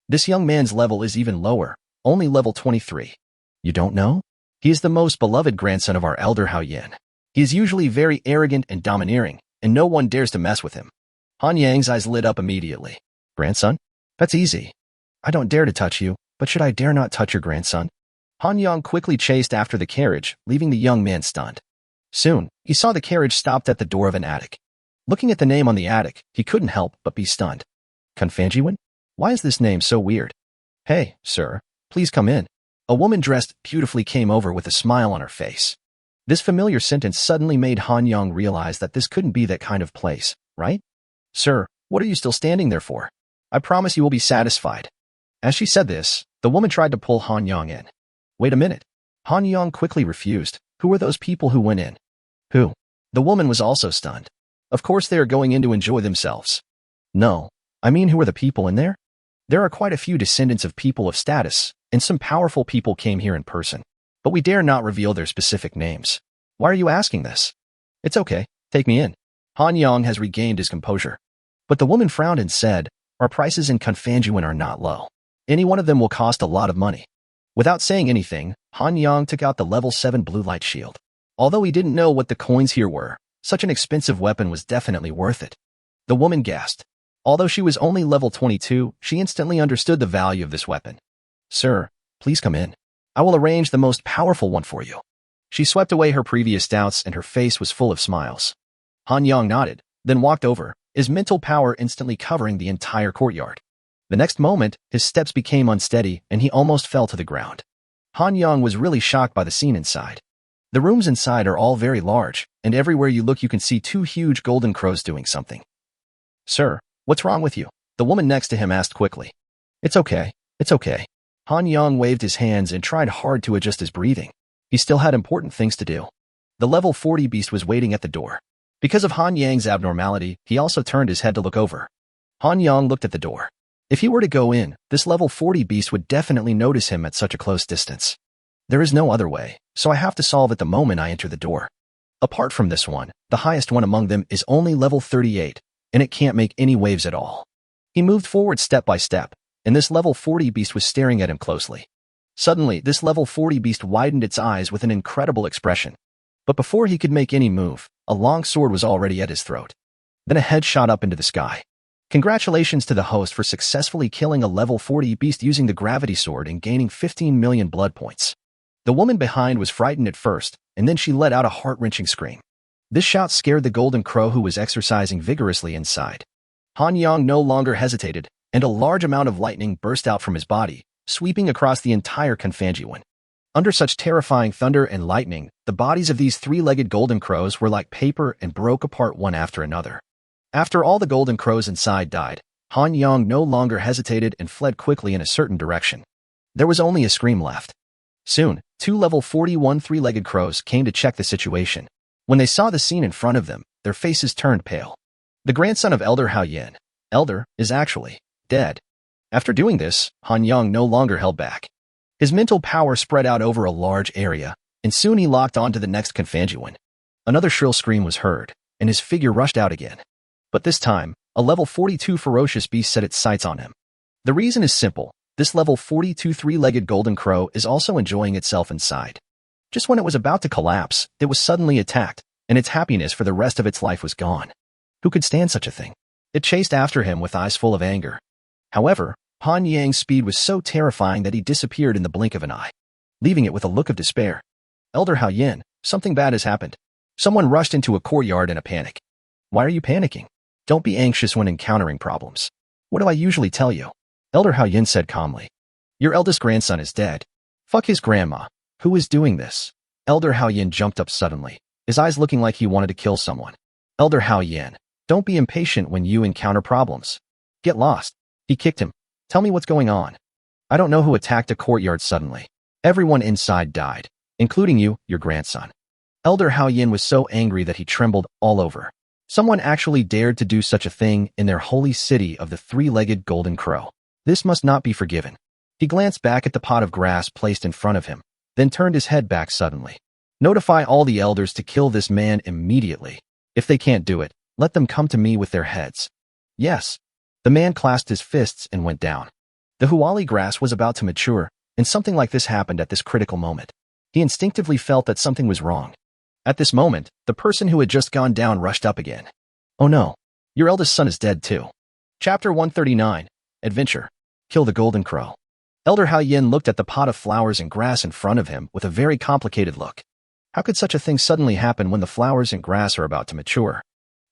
This young man's level is even lower, only level 23. You don't know? He is the most beloved grandson of our elder Hao Yin. He is usually very arrogant and domineering, and no one dares to mess with him. Han Yang's eyes lit up immediately. Grandson? That's easy. I don't dare to touch you, but should I dare not touch your grandson? Han Yang quickly chased after the carriage, leaving the young man stunned. Soon, he saw the carriage stopped at the door of an attic. Looking at the name on the attic, he couldn't help but be stunned. Confusion? Why is this name so weird? Hey, sir, please come in. A woman dressed beautifully came over with a smile on her face. This familiar sentence suddenly made Han Yang realize that this couldn't be that kind of place, right? Sir, what are you still standing there for? I promise you will be satisfied. As she said this, the woman tried to pull Han Yang in. Wait a minute. Han Yang quickly refused. Who were those people who went in? Who? The woman was also stunned. Of course they are going in to enjoy themselves. No, I mean who are the people in there? There are quite a few descendants of people of status, and some powerful people came here in person. But we dare not reveal their specific names. Why are you asking this? It's okay, take me in. Han Yang has regained his composure. But the woman frowned and said, our prices in Confusion are not low. Any one of them will cost a lot of money. Without saying anything, Han Yang took out the level 7 blue light shield. Although he didn't know what the coins here were, such an expensive weapon was definitely worth it. The woman gasped. Although she was only level 22, she instantly understood the value of this weapon. Sir, please come in. I will arrange the most powerful one for you. She swept away her previous doubts and her face was full of smiles. Han Yang nodded, then walked over, his mental power instantly covering the entire courtyard. The next moment, his steps became unsteady and he almost fell to the ground. Han Yang was really shocked by the scene inside. The rooms inside are all very large, and everywhere you look you can see two huge golden crows doing something. Sir, what's wrong with you? The woman next to him asked quickly. It's okay, it's okay. Han Yang waved his hands and tried hard to adjust his breathing. He still had important things to do. The level 40 beast was waiting at the door. Because of Han Yang's abnormality, he also turned his head to look over. Han Yang looked at the door. If he were to go in, this level 40 beast would definitely notice him at such a close distance. There is no other way, so I have to solve it the moment I enter the door. Apart from this one, the highest one among them is only level 38, and it can't make any waves at all. He moved forward step by step, and this level 40 beast was staring at him closely. Suddenly, this level 40 beast widened its eyes with an incredible expression. But before he could make any move, a long sword was already at his throat. Then a head shot up into the sky. Congratulations to the host for successfully killing a level 40 beast using the gravity sword and gaining 15 million blood points. The woman behind was frightened at first, and then she let out a heart-wrenching scream. This shout scared the golden crow who was exercising vigorously inside. Han Yang no longer hesitated, and a large amount of lightning burst out from his body, sweeping across the entire Confusion. Under such terrifying thunder and lightning, the bodies of these three-legged golden crows were like paper and broke apart one after another. After all the golden crows inside died, Han Yang no longer hesitated and fled quickly in a certain direction. There was only a scream left. Soon, two level 41 three-legged crows came to check the situation. When they saw the scene in front of them, their faces turned pale. The grandson of Elder Hao Yin, Elder, is actually dead. After doing this, Han Yang no longer held back. His mental power spread out over a large area, and soon he locked on to the next Confusion. Another shrill scream was heard, and his figure rushed out again. But this time, a level 42 ferocious beast set its sights on him. The reason is simple. This level 42 three-legged golden crow is also enjoying itself inside. Just when it was about to collapse, it was suddenly attacked, and its happiness for the rest of its life was gone. Who could stand such a thing? It chased after him with eyes full of anger. However, Han Yang's speed was so terrifying that he disappeared in the blink of an eye, leaving it with a look of despair. Elder Hao Yin, something bad has happened. Someone rushed into a courtyard in a panic. Why are you panicking? Don't be anxious when encountering problems. What do I usually tell you? Elder Hao Yin said calmly. Your eldest grandson is dead. Fuck his grandma. Who is doing this? Elder Hao Yin jumped up suddenly, his eyes looking like he wanted to kill someone. Elder Hao Yin, don't be impatient when you encounter problems. Get lost. He kicked him. Tell me what's going on. I don't know who attacked a courtyard suddenly. Everyone inside died, including you, your grandson. Elder Hao Yin was so angry that he trembled all over. Someone actually dared to do such a thing in their holy city of the three-legged golden crow. This must not be forgiven. He glanced back at the pot of grass placed in front of him, then turned his head back suddenly. Notify all the elders to kill this man immediately. If they can't do it, let them come to me with their heads. Yes. The man clasped his fists and went down. The huali grass was about to mature, and something like this happened at this critical moment. He instinctively felt that something was wrong. At this moment, the person who had just gone down rushed up again. Oh no. Your eldest son is dead too. Chapter 139. Adventure. Kill the golden crow. Elder Hao Yin looked at the pot of flowers and grass in front of him with a very complicated look. How could such a thing suddenly happen when the flowers and grass are about to mature?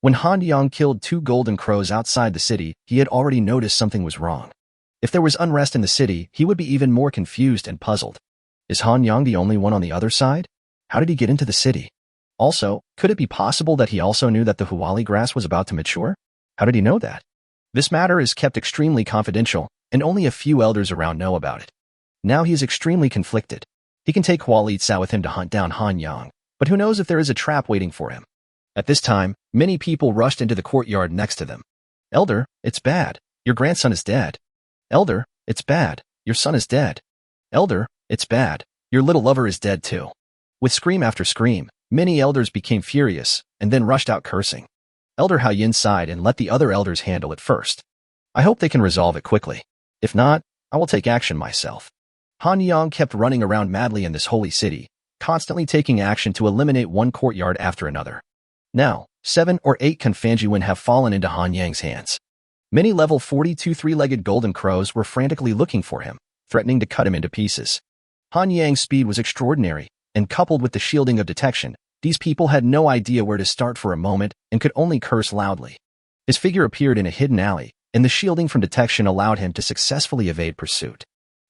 When Han Yang killed 2 golden crows outside the city, he had already noticed something was wrong. If there was unrest in the city, he would be even more confused and puzzled. Is Han Yang the only one on the other side? How did he get into the city? Also, could it be possible that he also knew that the huali grass was about to mature? How did he know that? This matter is kept extremely confidential, and only a few elders around know about it. Now he is extremely conflicted. He can take Huali Cao with him to hunt down Han Yang, but who knows if there is a trap waiting for him. At this time, many people rushed into the courtyard next to them. Elder, it's bad. Your grandson is dead. Elder, it's bad. Your son is dead. Elder, it's bad. Your little lover is dead too. With scream after scream, many elders became furious and then rushed out cursing. Elder Hao Yin sighed and let the other elders handle it first. I hope they can resolve it quickly. If not, I will take action myself. Han Yang kept running around madly in this holy city, constantly taking action to eliminate one courtyard after another. Now, 7 or 8 Confanjuan have fallen into Han Yang's hands. Many level 42 three-legged golden crows were frantically looking for him, threatening to cut him into pieces. Han Yang's speed was extraordinary, and coupled with the shielding of detection, these people had no idea where to start for a moment and could only curse loudly. His figure appeared in a hidden alley, and the shielding from detection allowed him to successfully evade pursuit.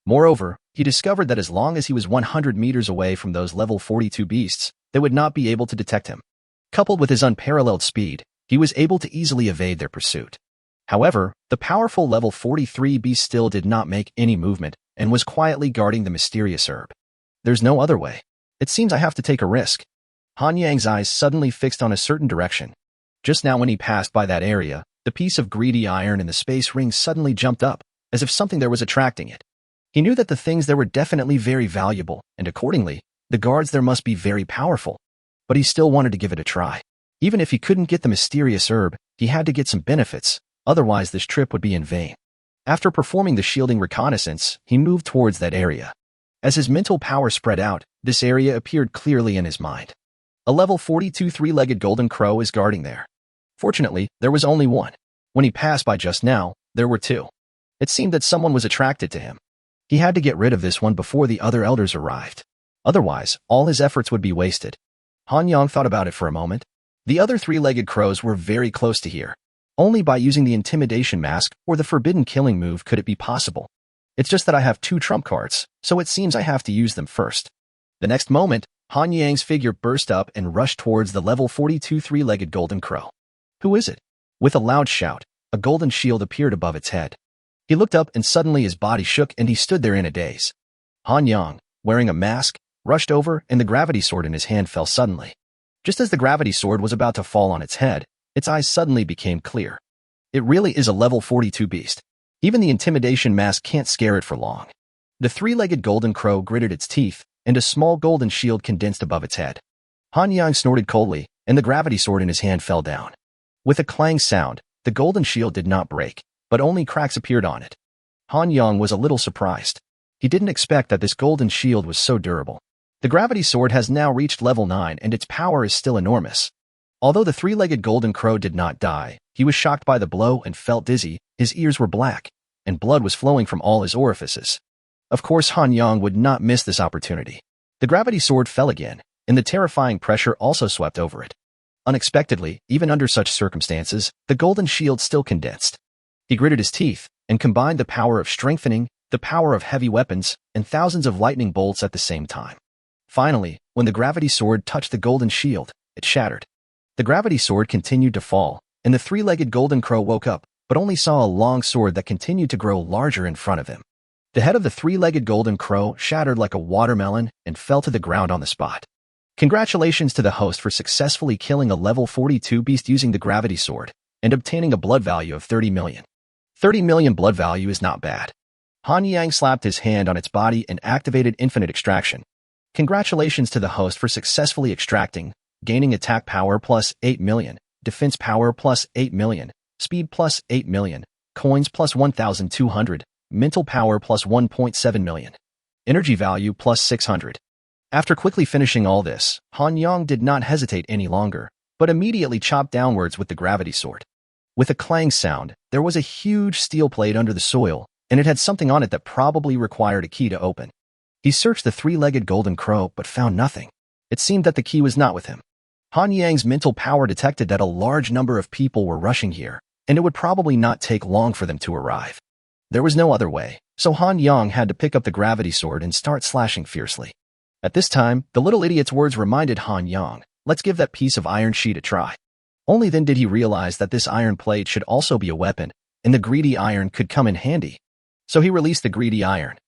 Moreover, he discovered that as long as he was 100 meters away from those level 42 beasts, they would not be able to detect him. Coupled with his unparalleled speed, he was able to easily evade their pursuit. However, the powerful level 43 beast still did not make any movement and was quietly guarding the mysterious herb. There's no other way. It seems I have to take a risk. Han Yang's eyes suddenly fixed on a certain direction. Just now when he passed by that area, the piece of greedy iron in the space ring suddenly jumped up, as if something there was attracting it. He knew that the things there were definitely very valuable, and accordingly, the guards there must be very powerful. But he still wanted to give it a try. Even if he couldn't get the mysterious herb, he had to get some benefits, otherwise this trip would be in vain. After performing the shielding reconnaissance, he moved towards that area. As his mental power spread out, this area appeared clearly in his mind. A level 42 three-legged golden crow is guarding there. Fortunately, there was only one. When he passed by just now, there were 2. It seemed that someone was attracted to him. He had to get rid of this one before the other elders arrived. Otherwise, all his efforts would be wasted. Han Yang thought about it for a moment. The other three-legged crows were very close to here. Only by using the intimidation mask or the forbidden killing move could it be possible. It's just that I have 2 trump cards, so it seems I have to use them first. The next moment, Han Yang's figure burst up and rushed towards the level 42 three-legged golden crow. Who is it? With a loud shout, a golden shield appeared above its head. He looked up and suddenly his body shook and he stood there in a daze. Han Yang, wearing a mask, rushed over and the gravity sword in his hand fell suddenly. Just as the gravity sword was about to fall on its head, its eyes suddenly became clear. It really is a level 42 beast. Even the intimidation mask can't scare it for long. The three-legged golden crow gritted its teeth, and a small golden shield condensed above its head. Han Yang snorted coldly, and the gravity sword in his hand fell down. With a clang sound, the golden shield did not break, but only cracks appeared on it. Han Yang was a little surprised. He didn't expect that this golden shield was so durable. The gravity sword has now reached level 9 and its power is still enormous. Although the three-legged golden crow did not die, he was shocked by the blow and felt dizzy, his ears were black, and blood was flowing from all his orifices. Of course Han Yang would not miss this opportunity. The gravity sword fell again, and the terrifying pressure also swept over it. Unexpectedly, even under such circumstances, the golden shield still condensed. He gritted his teeth and combined the power of strengthening, the power of heavy weapons, and thousands of lightning bolts at the same time. Finally, when the gravity sword touched the golden shield, it shattered. The gravity sword continued to fall, and the three-legged golden crow woke up, but only saw a long sword that continued to grow larger in front of him. The head of the three-legged golden crow shattered like a watermelon and fell to the ground on the spot. Congratulations to the host for successfully killing a level 42 beast using the gravity sword and obtaining a blood value of 30 million. 30 million blood value is not bad. Han Yang slapped his hand on its body and activated infinite extraction. Congratulations to the host for successfully extracting, gaining attack power plus 8 million, defense power plus 8 million, speed plus 8 million, coins plus 1,200, mental power plus 1.7 million, energy value plus 600. After quickly finishing all this, Han Yang did not hesitate any longer, but immediately chopped downwards with the gravity sword. With a clang sound, there was a huge steel plate under the soil, and it had something on it that probably required a key to open. He searched the three-legged golden crow but found nothing. It seemed that the key was not with him. Han Yang's mental power detected that a large number of people were rushing here, and it would probably not take long for them to arrive. There was no other way, so Han Yang had to pick up the gravity sword and start slashing fiercely. At this time, the little idiot's words reminded Han Yang, "Let's give that piece of iron sheet a try." Only then did he realize that this iron plate should also be a weapon, and the greedy iron could come in handy. So he released the greedy iron.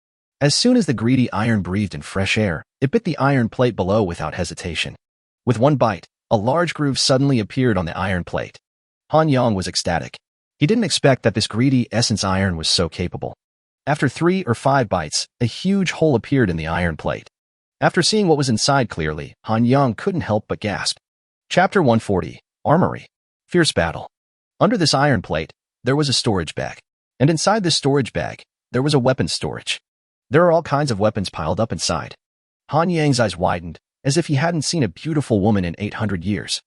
As soon as the greedy iron breathed in fresh air, it bit the iron plate below without hesitation. With one bite, a large groove suddenly appeared on the iron plate. Han Yang was ecstatic. He didn't expect that this greedy essence iron was so capable. After 3 or 5 bites, a huge hole appeared in the iron plate. After seeing what was inside clearly, Han Yang couldn't help but gasp. Chapter 140, Armory. Fierce Battle. Under this iron plate, there was a storage bag. And inside this storage bag, there was a weapons storage. There are all kinds of weapons piled up inside. Han Yang's eyes widened, as if he hadn't seen a beautiful woman in 800 years.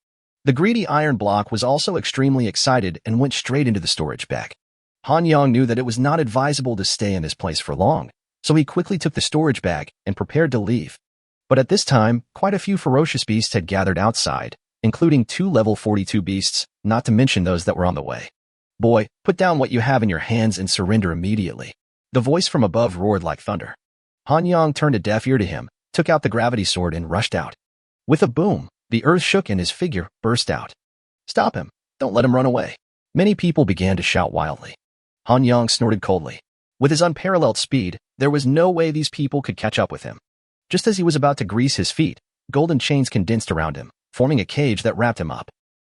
The greedy iron block was also extremely excited and went straight into the storage bag. Han Yang knew that it was not advisable to stay in this place for long, so he quickly took the storage bag and prepared to leave. But at this time, quite a few ferocious beasts had gathered outside, including 2 level 42 beasts, not to mention those that were on the way. "Boy, put down what you have in your hands and surrender immediately." The voice from above roared like thunder. Han Yang turned a deaf ear to him, took out the gravity sword and rushed out. With a boom, the earth shook and his figure burst out. "Stop him! Don't let him run away!" Many people began to shout wildly. Han Yang snorted coldly. With his unparalleled speed, there was no way these people could catch up with him. Just as he was about to grease his feet, golden chains condensed around him, forming a cage that wrapped him up.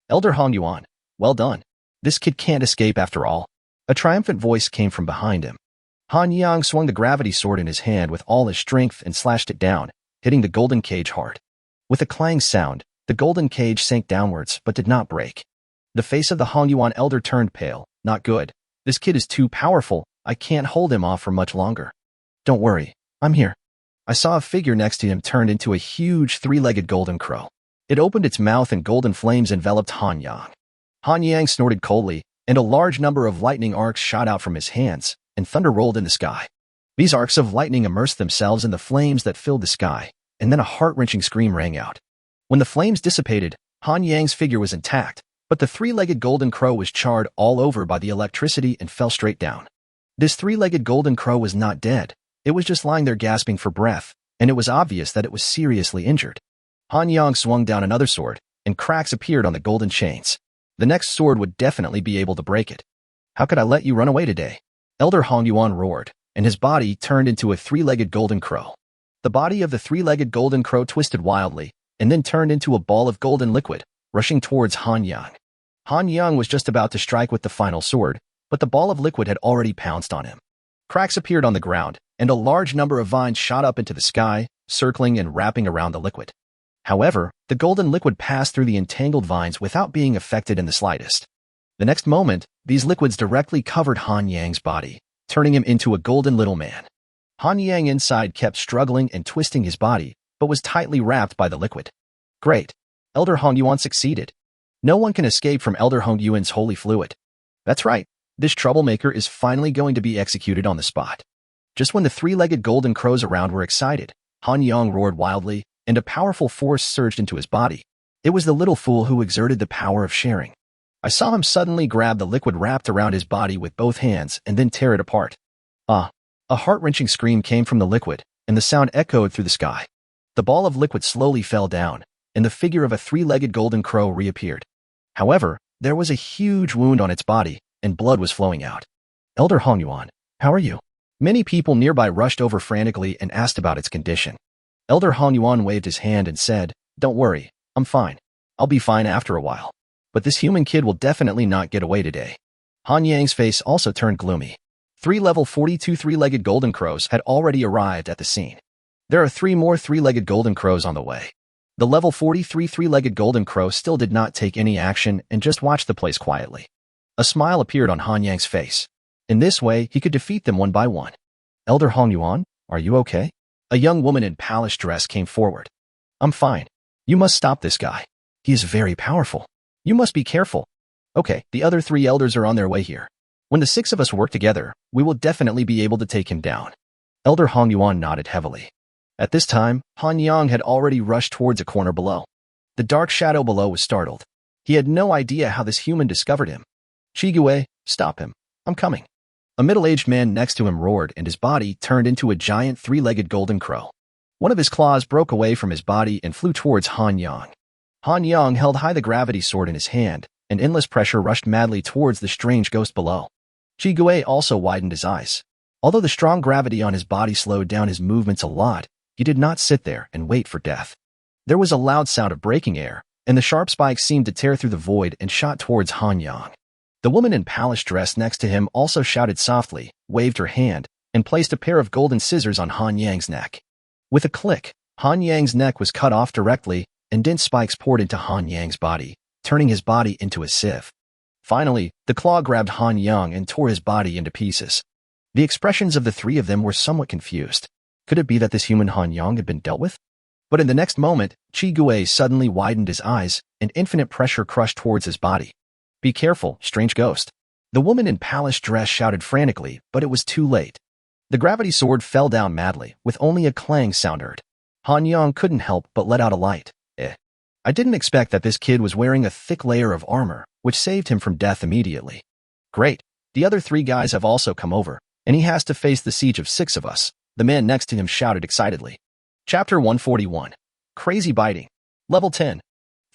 "Elder Hong Yuan, well done. This kid can't escape after all." A triumphant voice came from behind him. Han Yang swung the gravity sword in his hand with all his strength and slashed it down, hitting the golden cage hard. With a clang sound, the golden cage sank downwards but did not break. The face of the Hong Yuan elder turned pale. "Not good. This kid is too powerful. I can't hold him off for much longer." "Don't worry. I'm here." I saw a figure next to him turned into a huge 3-legged golden crow. It opened its mouth and golden flames enveloped Han Yang. Han Yang snorted coldly, and a large number of lightning arcs shot out from his hands, and thunder rolled in the sky. These arcs of lightning immersed themselves in the flames that filled the sky, and then a heart-wrenching scream rang out. When the flames dissipated, Han Yang's figure was intact, but the 3-legged golden crow was charred all over by the electricity and fell straight down. This 3-legged golden crow was not dead. It was just lying there gasping for breath, and it was obvious that it was seriously injured. Han Yang swung down another sword, and cracks appeared on the golden chains. The next sword would definitely be able to break it. "How could I let you run away today?" Elder Hong Yuan roared, and his body turned into a 3-legged golden crow. The body of the 3-legged golden crow twisted wildly, and then turned into a ball of golden liquid, rushing towards Han Yang. Han Yang was just about to strike with the final sword, but the ball of liquid had already pounced on him. Cracks appeared on the ground, and a large number of vines shot up into the sky, circling and wrapping around the liquid. However, the golden liquid passed through the entangled vines without being affected in the slightest. The next moment, these liquids directly covered Han Yang's body, turning him into a golden little man. Han Yang inside kept struggling and twisting his body, but was tightly wrapped by the liquid. Great. Elder Hong Yuan succeeded. No one can escape from Elder Hong Yuan's holy fluid. That's right. This troublemaker is finally going to be executed on the spot. Just when the 3-legged golden crows around were excited, Han Yang roared wildly, and a powerful force surged into his body. It was the little fool who exerted the power of sharing. I saw him suddenly grab the liquid wrapped around his body with both hands and then tear it apart. Ah, A heart-wrenching scream came from the liquid, and the sound echoed through the sky. The ball of liquid slowly fell down, and the figure of a three-legged golden crow reappeared. However, there was a huge wound on its body, and blood was flowing out. Elder Hongyuan, how are you? Many people nearby rushed over frantically and asked about its condition. Elder Hongyuan waved his hand and said, "Don't worry, I'm fine. I'll be fine after a while. But this human kid will definitely not get away today." Han Yang's face also turned gloomy. 3 level 42 three-legged golden crows had already arrived at the scene. There are 3 more three-legged golden crows on the way. The level 43 three-legged golden crow still did not take any action and just watched the place quietly. A smile appeared on Han Yang's face. In this way, he could defeat them one by one. "Elder Hongyuan, are you okay?" A young woman in palace dress came forward. "I'm fine. You must stop this guy. He is very powerful. You must be careful." "Okay, the other 3 elders are on their way here. When the 6 of us work together, we will definitely be able to take him down." Elder Hongyuan nodded heavily. At this time, Han Yang had already rushed towards a corner below. The dark shadow below was startled. He had no idea how this human discovered him. "Chigue, stop him. I'm coming." A middle-aged man next to him roared, and his body turned into a giant 3-legged golden crow. One of his claws broke away from his body and flew towards Han Yang. Han Yang held high the gravity sword in his hand, and endless pressure rushed madly towards the strange ghost below. Chigue also widened his eyes. Although the strong gravity on his body slowed down his movements a lot, he did not sit there and wait for death. There was a loud sound of breaking air, and the sharp spikes seemed to tear through the void and shot towards Han Yang. The woman in palace dress next to him also shouted softly, waved her hand, and placed a pair of golden scissors on Han Yang's neck. With a click, Han Yang's neck was cut off directly, and dense spikes poured into Han Yang's body, turning his body into a sieve. Finally, the claw grabbed Han Yang and tore his body into pieces. The expressions of the 3 of them were somewhat confused. Could it be that this human Han Yang had been dealt with? But in the next moment, Chigue suddenly widened his eyes, and infinite pressure crushed towards his body. "Be careful, strange ghost." The woman in palace dress shouted frantically, but it was too late. The gravity sword fell down madly, with only a clang sound heard. Han Yang couldn't help but let out a light. I didn't expect that this kid was wearing a thick layer of armor, which saved him from death immediately. Great. The other 3 guys have also come over, and he has to face the siege of 6 of us, the man next to him shouted excitedly. Chapter 141. Crazy Biting. Level 10.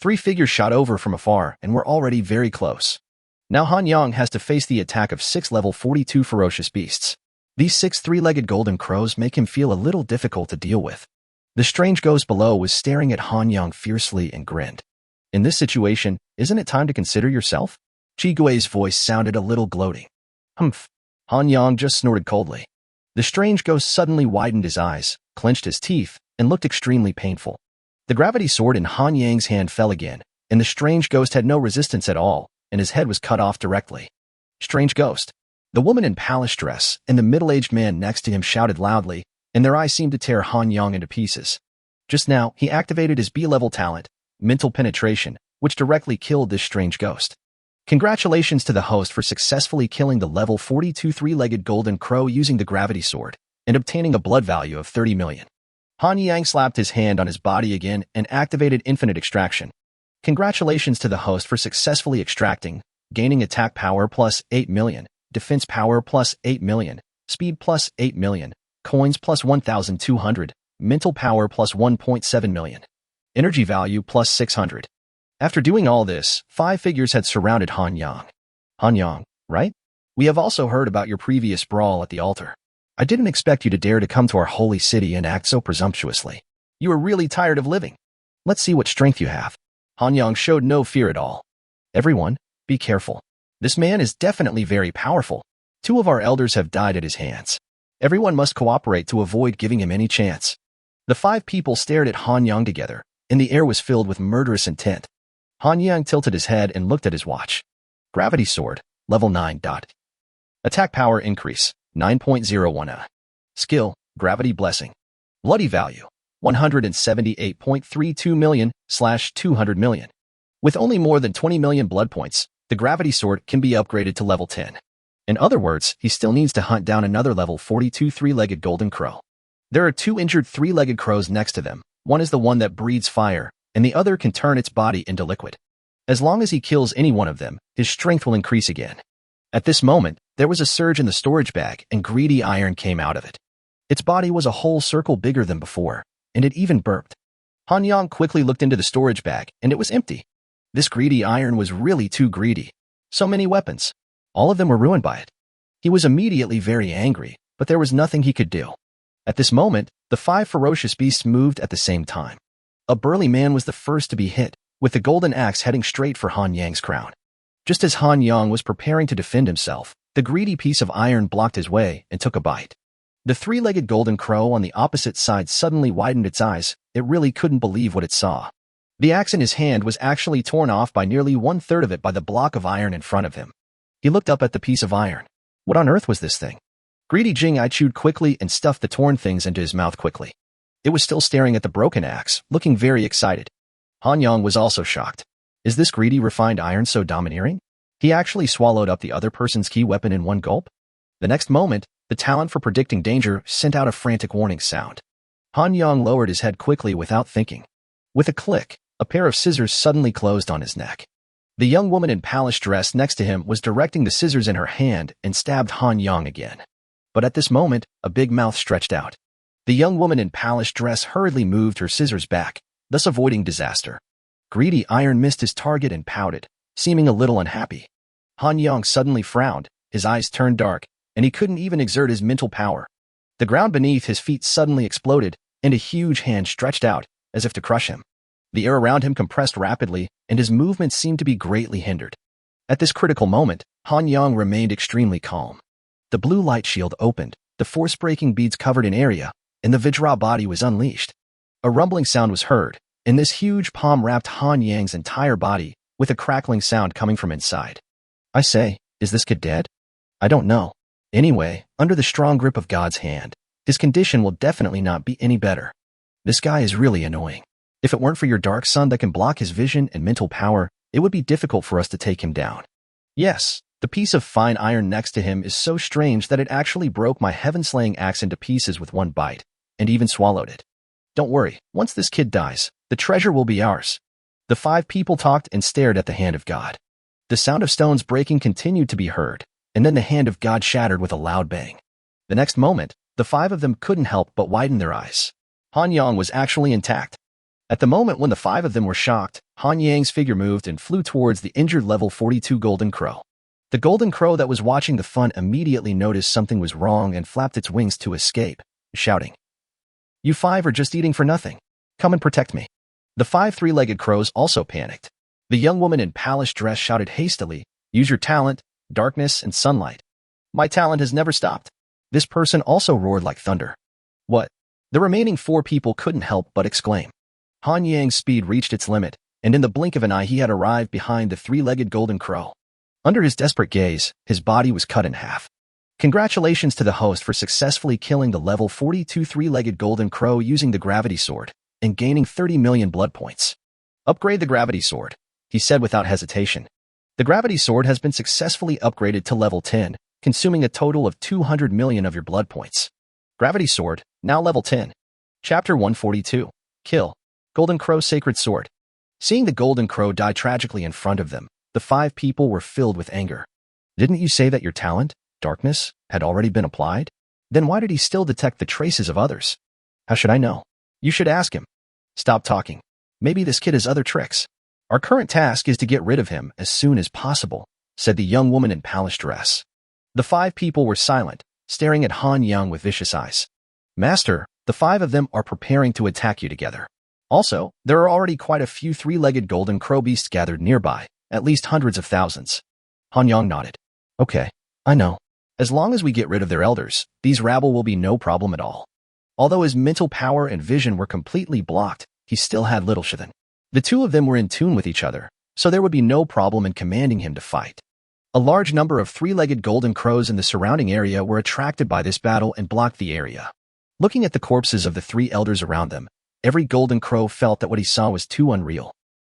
3 figures shot over from afar and were already very close. Now Han Yang has to face the attack of 6 level 42 ferocious beasts. These 6 three-legged golden crows make him feel a little difficult to deal with. The strange ghost below was staring at Han Yang fiercely and grinned. "In this situation, isn't it time to consider yourself?" Chigue's voice sounded a little gloating. "Humph." Han Yang just snorted coldly. The strange ghost suddenly widened his eyes, clenched his teeth, and looked extremely painful. The gravity sword in Han Yang's hand fell again, and the strange ghost had no resistance at all, and his head was cut off directly. Strange ghost. The woman in palace dress and the middle-aged man next to him shouted loudly, and their eyes seemed to tear Han Yang into pieces. Just now, he activated his B-level talent, Mental Penetration, which directly killed this strange ghost. Congratulations to the host for successfully killing the level 42 three-legged golden crow using the gravity sword, and obtaining a blood value of 30 million. Han Yang slapped his hand on his body again and activated Infinite Extraction. Congratulations to the host for successfully extracting, gaining attack power plus 8 million, defense power plus 8 million, speed plus 8 million, coins plus 1,200, mental power plus 1.7 million, energy value plus 600. After doing all this, 5 figures had surrounded Han Yang. "Han Yang, right? We have also heard about your previous brawl at the altar. I didn't expect you to dare to come to our holy city and act so presumptuously. You are really tired of living. Let's see what strength you have." Han Yang showed no fear at all. "Everyone, be careful. This man is definitely very powerful. 2 of our elders have died at his hands. Everyone must cooperate to avoid giving him any chance." The 5 people stared at Han Yang together, and the air was filled with murderous intent. Han Yang tilted his head and looked at his watch. Gravity Sword, level 9. Attack power increase, 9.01. Skill, Gravity Blessing. Bloody value, 178.32 million/200 million. With only more than 20 million blood points, the Gravity Sword can be upgraded to level 10. In other words, he still needs to hunt down another level 42 three-legged golden crow. There are 2 injured three-legged crows next to them. One is the one that breathes fire, and the other can turn its body into liquid. As long as he kills any one of them, his strength will increase again. At this moment, There was a surge in the storage bag, and greedy iron came out of it. Its body was a whole circle bigger than before, and it even burped. Han Yang quickly looked into the storage bag, and it was empty. This greedy iron was really too greedy. So many weapons. All of them were ruined by it. He was immediately very angry, but there was nothing he could do. At this moment, the 5 ferocious beasts moved at the same time. A burly man was the first to be hit, with the golden axe heading straight for Han Yang's crown. Just as Han Yang was preparing to defend himself, the greedy piece of iron blocked his way and took a bite. The 3-legged golden crow on the opposite side suddenly widened its eyes. It really couldn't believe what it saw. The axe in his hand was actually torn off by nearly 1/3 of it by the block of iron in front of him. He looked up at the piece of iron. What on earth was this thing? Greedy Jing-ai chewed quickly and stuffed the torn things into his mouth quickly. It was still staring at the broken axe, looking very excited. Han Yang was also shocked. Is this greedy refined iron so domineering? He actually swallowed up the other person's key weapon in one gulp? The next moment, the talent for predicting danger sent out a frantic warning sound. Han Yang lowered his head quickly without thinking. With a click, a pair of scissors suddenly closed on his neck. The young woman in palace dress next to him was directing the scissors in her hand and stabbed Han Yang again. But at this moment, a big mouth stretched out. The young woman in palace dress hurriedly moved her scissors back, thus avoiding disaster. Greedy iron missed his target and pouted, seeming a little unhappy. Han Yang suddenly frowned, his eyes turned dark, and he couldn't even exert his mental power. The ground beneath his feet suddenly exploded, and a huge hand stretched out, as if to crush him. The air around him compressed rapidly, and his movements seemed to be greatly hindered. At this critical moment, Han Yang remained extremely calm. The blue light shield opened, the force-breaking beads covered an area, and the Vajra body was unleashed. A rumbling sound was heard, and this huge palm wrapped Han Yang's entire body, with a crackling sound coming from inside. I say, is this kid dead? I don't know. Anyway, under the strong grip of God's hand, his condition will definitely not be any better. This guy is really annoying. If it weren't for your dark sun that can block his vision and mental power, it would be difficult for us to take him down. Yes, the piece of fine iron next to him is so strange that it actually broke my heaven-slaying axe into pieces with one bite, and even swallowed it. Don't worry, once this kid dies, the treasure will be ours. The 5 people talked and stared at the hand of God. The sound of stones breaking continued to be heard, and then the hand of God shattered with a loud bang. The next moment, the 5 of them couldn't help but widen their eyes. Han Yang was actually intact. At the moment when the 5 of them were shocked, Han Yang's figure moved and flew towards the injured level 42 golden crow. The golden crow that was watching the fun immediately noticed something was wrong and flapped its wings to escape, shouting, "You 5 are just eating for nothing. Come and protect me." The 5 3-legged crows also panicked. The young woman in palace dress shouted hastily, "Use your talent, darkness, and sunlight." My talent has never stopped. This person also roared like thunder. What? The remaining 4 people couldn't help but exclaim. Han Yang's speed reached its limit, and in the blink of an eye he had arrived behind the 3-legged golden crow. Under his desperate gaze, his body was cut in half. Congratulations to the host for successfully killing the level 42 3-legged golden crow using the gravity sword, and gaining 30 million blood points. Upgrade the gravity sword, he said without hesitation. The gravity sword has been successfully upgraded to level 10, consuming a total of 200 million of your blood points. Gravity sword, now level 10. Chapter 142. Kill. Golden Crow Sacred Sword. Seeing the golden crow die tragically in front of them, the 5 people were filled with anger. Didn't you say that your talent, darkness, had already been applied? Then why did he still detect the traces of others? How should I know? You should ask him. Stop talking. Maybe this kid has other tricks. Our current task is to get rid of him as soon as possible, said the young woman in palace dress. The 5 people were silent, staring at Han Yang with vicious eyes. Master, the 5 of them are preparing to attack you together. Also, there are already quite a few 3-legged golden crow beasts gathered nearby, at least hundreds of thousands. Han Yang nodded. Okay, I know. As long as we get rid of their elders, these rabble will be no problem at all. Although his mental power and vision were completely blocked, he still had little shithen. The 2 of them were in tune with each other, so there would be no problem in commanding him to fight. A large number of 3-legged golden crows in the surrounding area were attracted by this battle and blocked the area. Looking at the corpses of the 3 elders around them, every golden crow felt that what he saw was too unreal.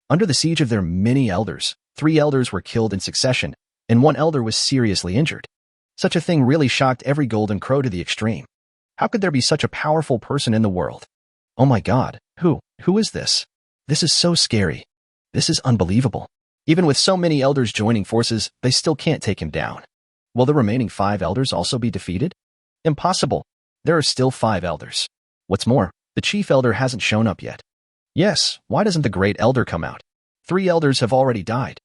Under the siege of their many elders, 3 elders were killed in succession, and 1 elder was seriously injured. Such a thing really shocked every golden crow to the extreme. How could there be such a powerful person in the world? Oh my God, who is this? This is so scary. This is unbelievable. Even with so many elders joining forces, they still can't take him down. Will the remaining 5 elders also be defeated? Impossible. There are still 5 elders. What's more, the chief elder hasn't shown up yet. Yes, why doesn't the great elder come out? 3 elders have already died.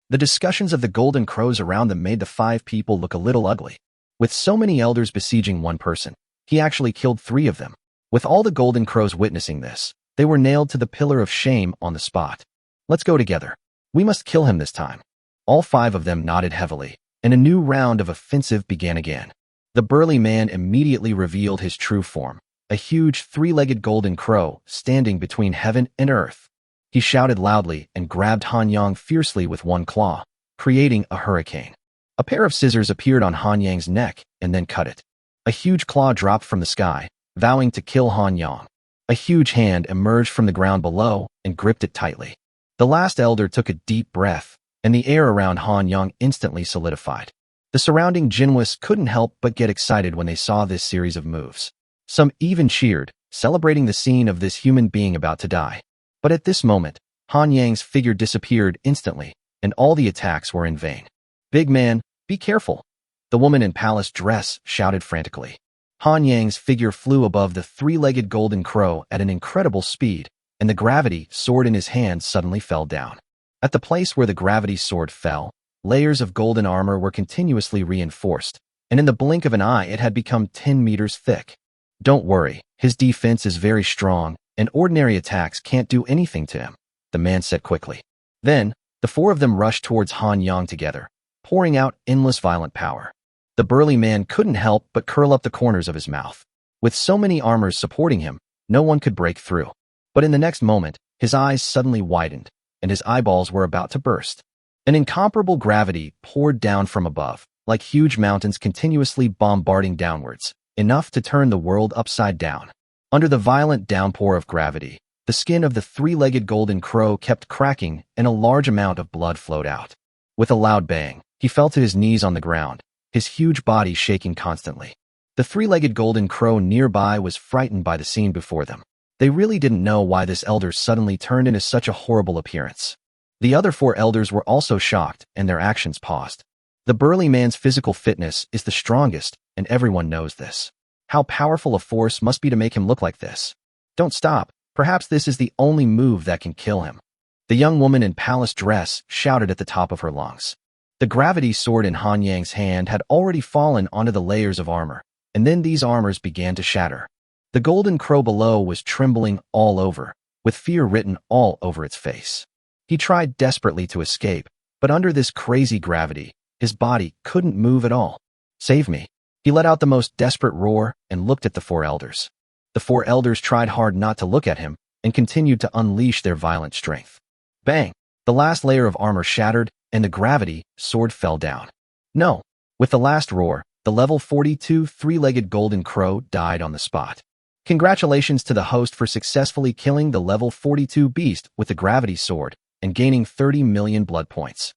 The discussions of the golden crows around them made the 5 people look a little ugly. With so many elders besieging one person, he actually killed 3 of them. With all the golden crows witnessing this, they were nailed to the pillar of shame on the spot. Let's go together. We must kill him this time. All 5 of them nodded heavily, and a new round of offensive began again. The burly man immediately revealed his true form, a huge 3-legged golden crow standing between heaven and earth. He shouted loudly and grabbed Han Yang fiercely with one claw, creating a hurricane. A pair of scissors appeared on Han Yang's neck and then cut it. A huge claw dropped from the sky, vowing to kill Han Yang. A huge hand emerged from the ground below and gripped it tightly. The last elder took a deep breath, and the air around Han Yang instantly solidified. The surrounding Jinwis couldn't help but get excited when they saw this series of moves. Some even cheered, celebrating the scene of this human being about to die. But at this moment, Han Yang's figure disappeared instantly, and all the attacks were in vain. "Big man, be careful!" The woman in palace dress shouted frantically. Han Yang's figure flew above the 3-legged golden crow at an incredible speed, and the gravity sword in his hand suddenly fell down. At the place where the gravity sword fell, layers of golden armor were continuously reinforced, and in the blink of an eye it had become 10 meters thick. "Don't worry, his defense is very strong, and ordinary attacks can't do anything to him," the man said quickly. Then, the 4 of them rushed towards Han Yang together, pouring out endless violent power. The burly man couldn't help but curl up the corners of his mouth. With so many armors supporting him, no one could break through. But in the next moment, his eyes suddenly widened, and his eyeballs were about to burst. An incomparable gravity poured down from above, like huge mountains continuously bombarding downwards, enough to turn the world upside down. Under the violent downpour of gravity, the skin of the 3-legged golden crow kept cracking and a large amount of blood flowed out. With a loud bang, he fell to his knees on the ground, his huge body shaking constantly. The 3-legged golden crow nearby was frightened by the scene before them. They really didn't know why this elder suddenly turned into such a horrible appearance. The other 4 elders were also shocked, and their actions paused. The burly man's physical fitness is the strongest, and everyone knows this. How powerful a force must be to make him look like this. Don't stop. Perhaps this is the only move that can kill him. The young woman in palace dress shouted at the top of her lungs. The gravity sword in Han Yang's hand had already fallen onto the layers of armor, and then these armors began to shatter. The golden crow below was trembling all over, with fear written all over its face. He tried desperately to escape, but under this crazy gravity, his body couldn't move at all. "Save me." He let out the most desperate roar and looked at the 4 elders. The 4 elders tried hard not to look at him and continued to unleash their violent strength. Bang! The last layer of armor shattered, and the gravity sword fell down. No! With the last roar, the level 42 3-legged golden crow died on the spot. Congratulations to the host for successfully killing the level 42 beast with the gravity sword and gaining 30 million blood points.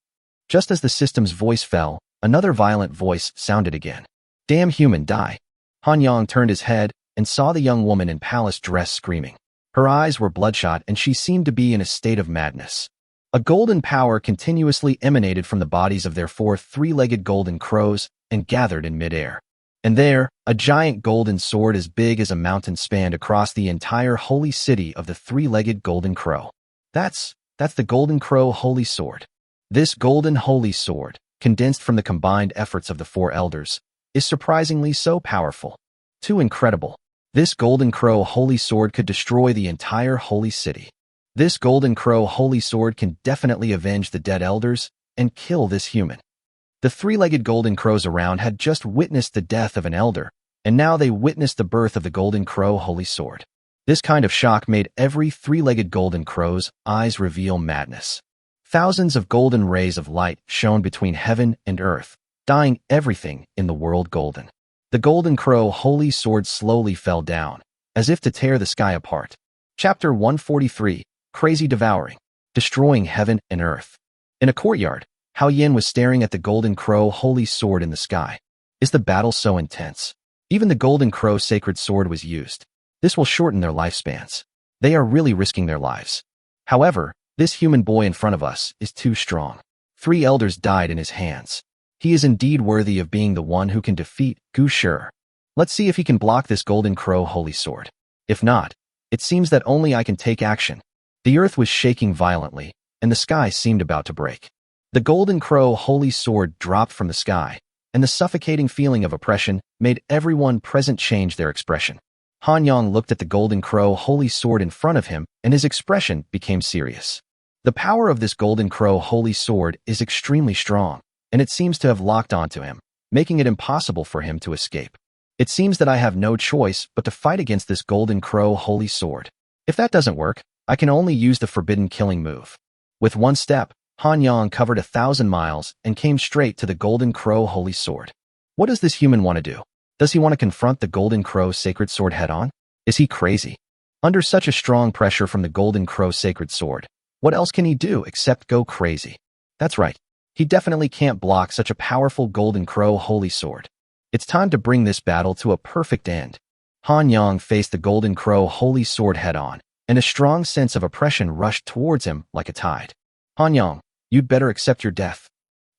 Just as the system's voice fell, another violent voice sounded again. "Damn human, die." Han Yang turned his head and saw the young woman in palace dress screaming. Her eyes were bloodshot and she seemed to be in a state of madness. A golden power continuously emanated from the bodies of their 4 3-legged golden crows and gathered in midair. And there, a giant golden sword as big as a mountain spanned across the entire holy city of the 3-legged golden crow. That's the golden crow holy sword. This golden holy sword, condensed from the combined efforts of the 4 elders, is surprisingly so powerful. Too incredible. This golden crow holy sword could destroy the entire holy city. This golden crow holy sword can definitely avenge the dead elders and kill this human. The 3-legged golden crows around had just witnessed the death of an elder, and now they witnessed the birth of the golden crow holy sword. This kind of shock made every 3-legged golden crow's eyes reveal madness. Thousands of golden rays of light shone between heaven and earth, dyeing everything in the world golden. The golden crow holy sword slowly fell down, as if to tear the sky apart. Chapter 143, Crazy Devouring, Destroying Heaven and Earth. In a courtyard, Hao Yin was staring at the golden crow holy sword in the sky. Is the battle so intense? Even the golden crow sacred sword was used. This will shorten their lifespans. They are really risking their lives. However, this human boy in front of us is too strong. 3 elders died in his hands. He is indeed worthy of being the one who can defeat Usher. Let's see if he can block this Golden Crow holy sword. If not, it seems that only I can take action. The earth was shaking violently, and the sky seemed about to break. The Golden Crow holy sword dropped from the sky, and the suffocating feeling of oppression made everyone present change their expression. Han Yang looked at the Golden Crow holy sword in front of him, and his expression became serious. The power of this Golden Crow holy sword is extremely strong, and it seems to have locked onto him, making it impossible for him to escape. It seems that I have no choice but to fight against this Golden Crow holy sword. If that doesn't work, I can only use the forbidden killing move. With one step, Han Yang covered 1,000 miles and came straight to the Golden Crow holy sword. What does this human want to do? Does he want to confront the Golden Crow sacred sword head-on? Is he crazy? Under such a strong pressure from the Golden Crow sacred sword, what else can he do except go crazy? That's right. He definitely can't block such a powerful Golden Crow holy sword. It's time to bring this battle to a perfect end. Han Yang faced the Golden Crow holy sword head-on, and a strong sense of oppression rushed towards him like a tide. Han Yang, you'd better accept your death.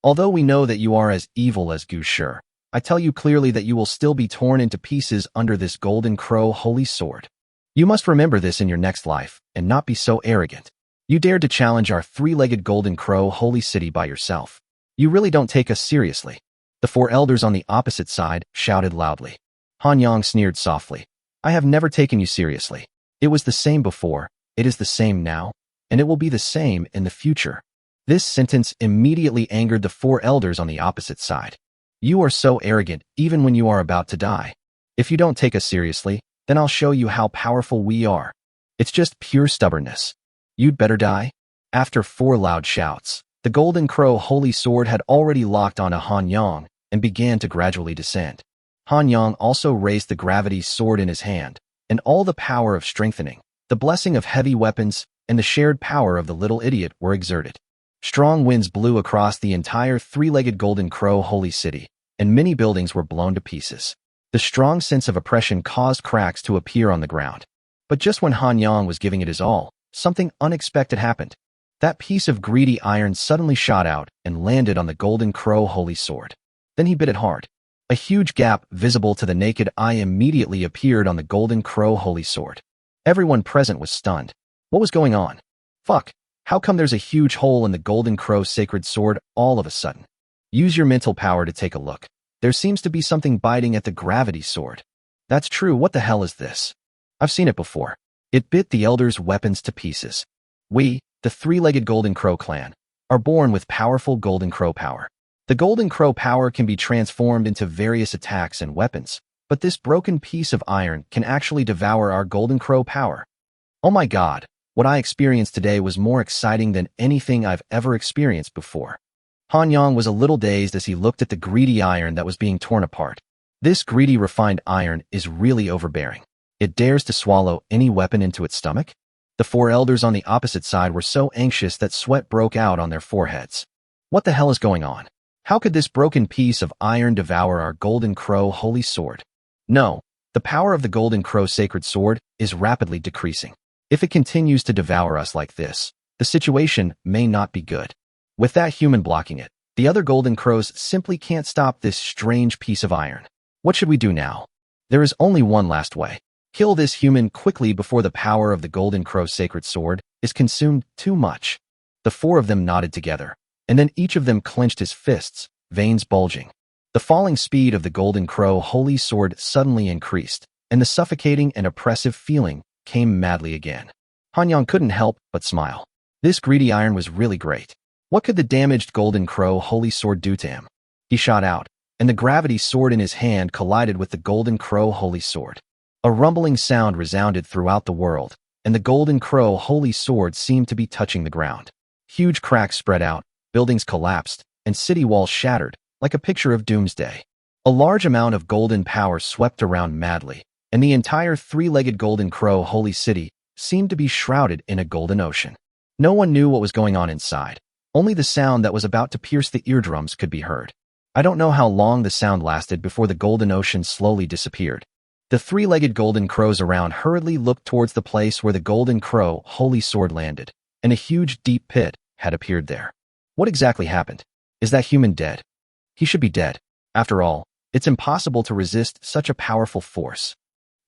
Although we know that you are as evil as Usher, I tell you clearly that you will still be torn into pieces under this Golden Crow holy sword. You must remember this in your next life, and not be so arrogant. You dared to challenge our three-legged Golden Crow holy city by yourself. You really don't take us seriously. The four elders on the opposite side shouted loudly. Han Yang sneered softly. I have never taken you seriously. It was the same before, it is the same now, and it will be the same in the future. This sentence immediately angered the four elders on the opposite side. You are so arrogant even when you are about to die. If you don't take us seriously, then I'll show you how powerful we are. It's just pure stubbornness. You'd better die. After four loud shouts, the Golden Crow holy sword had already locked onto Han Yang and began to gradually descend. Han Yang also raised the gravity sword in his hand, and all the power of strengthening, the blessing of heavy weapons, and the shared power of the little idiot were exerted. Strong winds blew across the entire three-legged Golden Crow holy city, and many buildings were blown to pieces. The strong sense of oppression caused cracks to appear on the ground. But just when Han Yang was giving it his all, something unexpected happened. That piece of greedy iron suddenly shot out and landed on the Golden Crow holy sword. Then he bit it hard. A huge gap visible to the naked eye immediately appeared on the Golden Crow holy sword. Everyone present was stunned. What was going on? Fuck. How come there's a huge hole in the Golden Crow sacred sword all of a sudden? Use your mental power to take a look. There seems to be something biting at the gravity sword. That's true, what the hell is this? I've seen it before. It bit the elders' weapons to pieces. We, the three-legged Golden Crow clan, are born with powerful Golden Crow power. The Golden Crow power can be transformed into various attacks and weapons, but this broken piece of iron can actually devour our Golden Crow power. Oh my god. What I experienced today was more exciting than anything I've ever experienced before. Han Yang was a little dazed as he looked at the greedy iron that was being torn apart. This greedy refined iron is really overbearing. It dares to swallow any weapon into its stomach? The four elders on the opposite side were so anxious that sweat broke out on their foreheads. What the hell is going on? How could this broken piece of iron devour our Golden Crow holy sword? No, the power of the Golden Crow sacred sword is rapidly decreasing. If it continues to devour us like this, the situation may not be good. With that human blocking it, the other Golden Crows simply can't stop this strange piece of iron. What should we do now? There is only one last way. Kill this human quickly before the power of the Golden Crow sacred sword is consumed too much. The four of them nodded together, and then each of them clenched his fists, veins bulging. The falling speed of the Golden Crow holy sword suddenly increased, and the suffocating and oppressive feeling came madly again. Han Yang couldn't help but smile. This greedy iron was really great. What could the damaged Golden Crow holy sword do to him? He shot out, and the gravity sword in his hand collided with the Golden Crow holy sword. A rumbling sound resounded throughout the world, and the Golden Crow holy sword seemed to be touching the ground. Huge cracks spread out, buildings collapsed, and city walls shattered, like a picture of doomsday. A large amount of golden power swept around madly, and the entire three-legged Golden Crow holy city seemed to be shrouded in a golden ocean. No one knew what was going on inside. Only the sound that was about to pierce the eardrums could be heard. I don't know how long the sound lasted before the golden ocean slowly disappeared. The three-legged Golden Crows around hurriedly looked towards the place where the Golden Crow holy sword landed, and a huge deep pit had appeared there. What exactly happened? Is that human dead? He should be dead. After all, it's impossible to resist such a powerful force.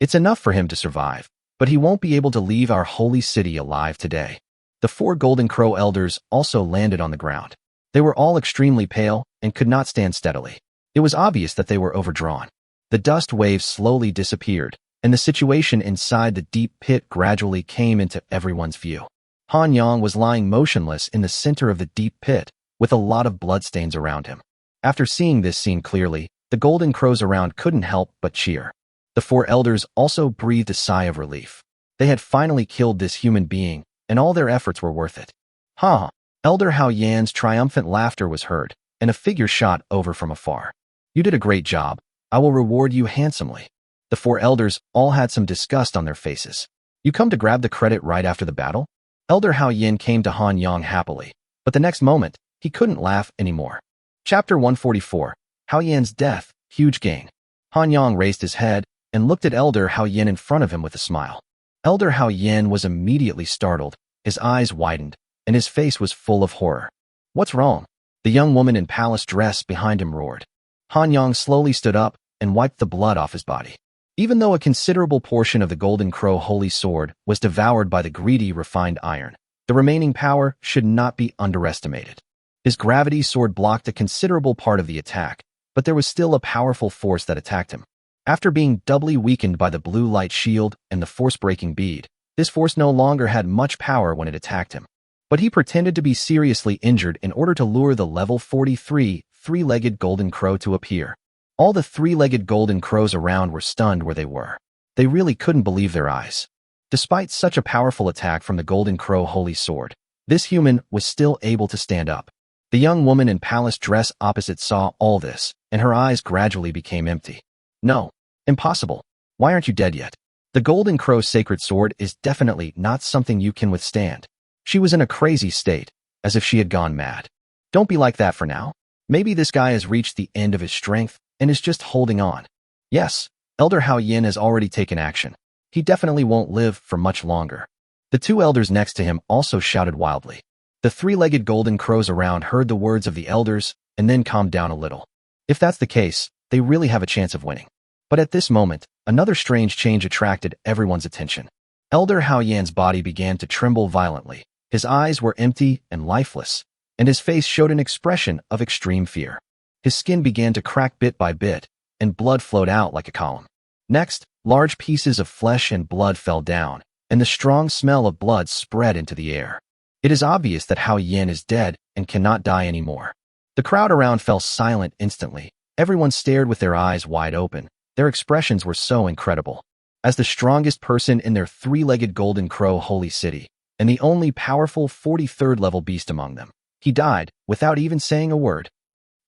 It's enough for him to survive, but he won't be able to leave our holy city alive today. The 4 Golden Crow elders also landed on the ground. They were all extremely pale and could not stand steadily. It was obvious that they were overdrawn. The dust waves slowly disappeared, and the situation inside the deep pit gradually came into everyone's view. Han Yang was lying motionless in the center of the deep pit, with a lot of bloodstains around him. After seeing this scene clearly, the Golden Crows around couldn't help but cheer. The 4 elders also breathed a sigh of relief. They had finally killed this human being, and all their efforts were worth it. Ha! Elder Hao Yan's triumphant laughter was heard, and a figure shot over from afar. You did a great job. I will reward you handsomely. The 4 elders all had some disgust on their faces. You come to grab the credit right after the battle? Elder Hao Yan came to Han Yang happily, but the next moment, he couldn't laugh anymore. Chapter 144, Hao Yan's Death, Huge Gain. Han Yang raised his head and looked at Elder Hao Yan in front of him with a smile. Elder Hao Yan was immediately startled, his eyes widened, and his face was full of horror. What's wrong? The young woman in palace dress behind him roared. Han Yang slowly stood up and wiped the blood off his body. Even though a considerable portion of the Golden Crow Holy Sword was devoured by the greedy refined iron, the remaining power should not be underestimated. His gravity sword blocked a considerable part of the attack, but there was still a powerful force that attacked him. After being doubly weakened by the blue light shield and the force-breaking bead, this force no longer had much power when it attacked him. But he pretended to be seriously injured in order to lure the level 43 three-legged Golden Crow to appear. All the three-legged Golden Crows around were stunned where they were. They really couldn't believe their eyes. Despite such a powerful attack from the Golden Crow Holy Sword, this human was still able to stand up. The young woman in palace dress opposite saw all this, and her eyes gradually became empty. No, impossible. Why aren't you dead yet? The Golden Crow's sacred sword is definitely not something you can withstand. She was in a crazy state, as if she had gone mad. Don't be like that for now. Maybe this guy has reached the end of his strength and is just holding on. Yes, Elder Hao Yan has already taken action. He definitely won't live for much longer. The 2 elders next to him also shouted wildly. The 3-legged Golden Crows around heard the words of the elders and then calmed down a little. If that's the case, they really have a chance of winning. But at this moment, another strange change attracted everyone's attention. Elder Hao Yan's body began to tremble violently. His eyes were empty and lifeless, and his face showed an expression of extreme fear. His skin began to crack bit by bit, and blood flowed out like a column. Next, large pieces of flesh and blood fell down, and the strong smell of blood spread into the air. It is obvious that Hao Yan is dead and cannot die anymore. The crowd around fell silent instantly. Everyone stared with their eyes wide open. Their expressions were so incredible. As the strongest person in their 3-legged Golden Crow Holy City, and the only powerful 43rd level beast among them, he died without even saying a word.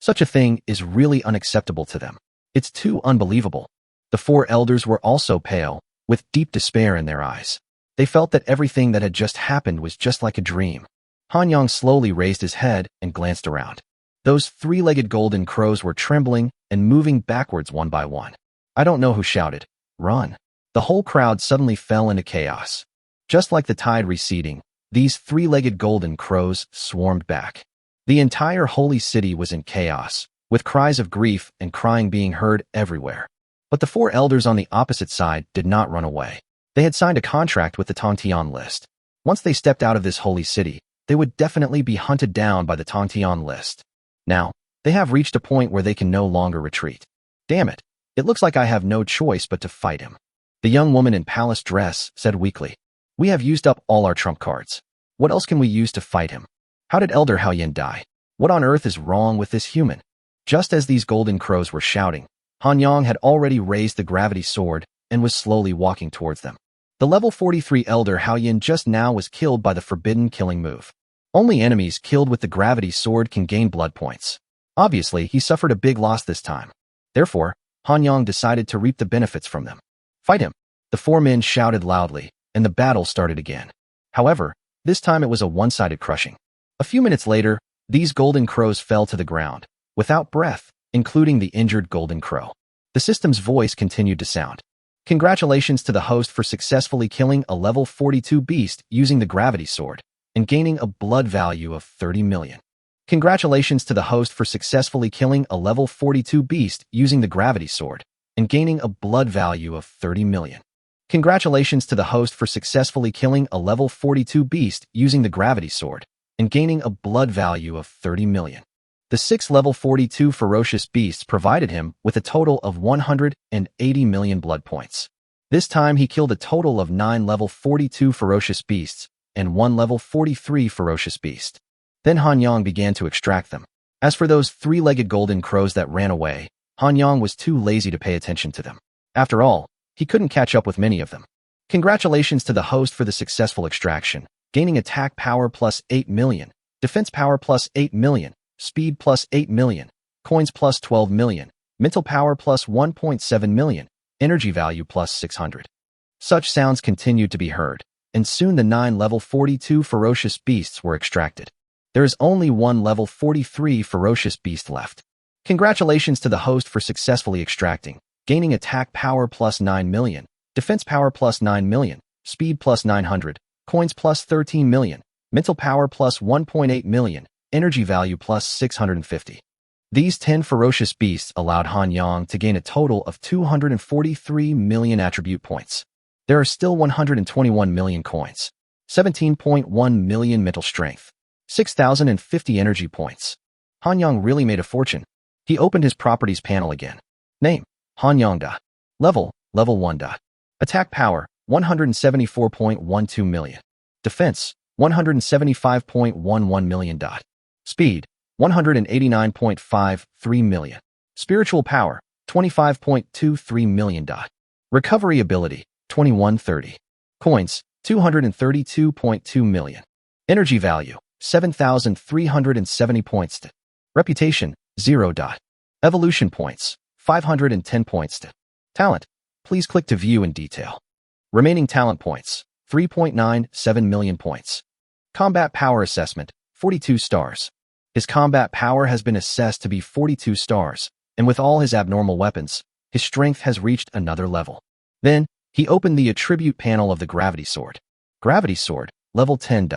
Such a thing is really unacceptable to them. It's too unbelievable. The 4 elders were also pale, with deep despair in their eyes. They felt that everything that had just happened was just like a dream. Han Yang slowly raised his head and glanced around. Those 3-legged Golden Crows were trembling and moving backwards one by one. I don't know who shouted, "Run!" The whole crowd suddenly fell into chaos. Just like the tide receding, these 3-legged Golden Crows swarmed back. The entire holy city was in chaos, with cries of grief and crying being heard everywhere. But the 4 elders on the opposite side did not run away. They had signed a contract with the Tongtian list. Once they stepped out of this holy city, they would definitely be hunted down by the Tongtian list. Now, they have reached a point where they can no longer retreat. Damn it, it looks like I have no choice but to fight him. The young woman in palace dress said weakly. We have used up all our trump cards. What else can we use to fight him? How did Elder Hao Yan die? What on earth is wrong with this human? Just as these Golden Crows were shouting, Han Yang had already raised the gravity sword and was slowly walking towards them. The level 43 Elder Hao Yan just now was killed by the forbidden killing move. Only enemies killed with the gravity sword can gain blood points. Obviously, he suffered a big loss this time. Therefore, Han Yang decided to reap the benefits from them. Fight him! The 4 men shouted loudly, and the battle started again. However, this time it was a one-sided crushing. A few minutes later, these Golden Crows fell to the ground, without breath, including the injured Golden Crow. The system's voice continued to sound. Congratulations to the host for successfully killing a level 42 beast using the gravity sword and gaining a blood value of 30 million. Congratulations to the host for successfully killing a level 42 beast using the gravity sword and gaining a blood value of 30 million. Congratulations to the host for successfully killing a level 42 beast using the gravity sword and gaining a blood value of 30 million. The 6 level 42 ferocious beasts provided him with a total of 180 million blood points. This time he killed a total of 9 level 42 ferocious beasts and 1 level 43 ferocious beast. Then Han Yang began to extract them. As for those 3-legged golden crows that ran away, Han Yang was too lazy to pay attention to them. After all, he couldn't catch up with many of them. Congratulations to the host for the successful extraction, gaining attack power plus 8 million, defense power plus 8 million, speed plus 8 million, coins plus 12 million, mental power plus 1.7 million, energy value plus 600. Such sounds continued to be heard, and soon the 9 level 42 ferocious beasts were extracted. There is only 1 level 43 ferocious beast left. Congratulations to the host for successfully extracting, gaining attack power plus 9 million, defense power plus 9 million, speed plus 900, coins plus 13 million, mental power plus 1.8 million, energy value plus 650. These 10 ferocious beasts allowed Han Yang to gain a total of 243 million attribute points. There are still 121 million coins, 17.1 million mental strength, 6,050 energy points. Han Yang really made a fortune. He opened his properties panel again. Name, Han Yang. Level 1. Attack power, 174.12 million. Defense, 175.11 million. Speed, 189.53 million. Spiritual power, 25.23 million. Recovery ability, 2130. Coins, 232.2 million. Energy value, 7,370 points. Reputation, 0. Evolution points, 510 points. Talent, please click to view in detail. Remaining talent points, 3.97 million points. Combat power assessment, 42 stars. His combat power has been assessed to be 42 stars, and with all his abnormal weapons, his strength has reached another level. Then, he opened the attribute panel of the gravity sword. Gravity sword, level 10.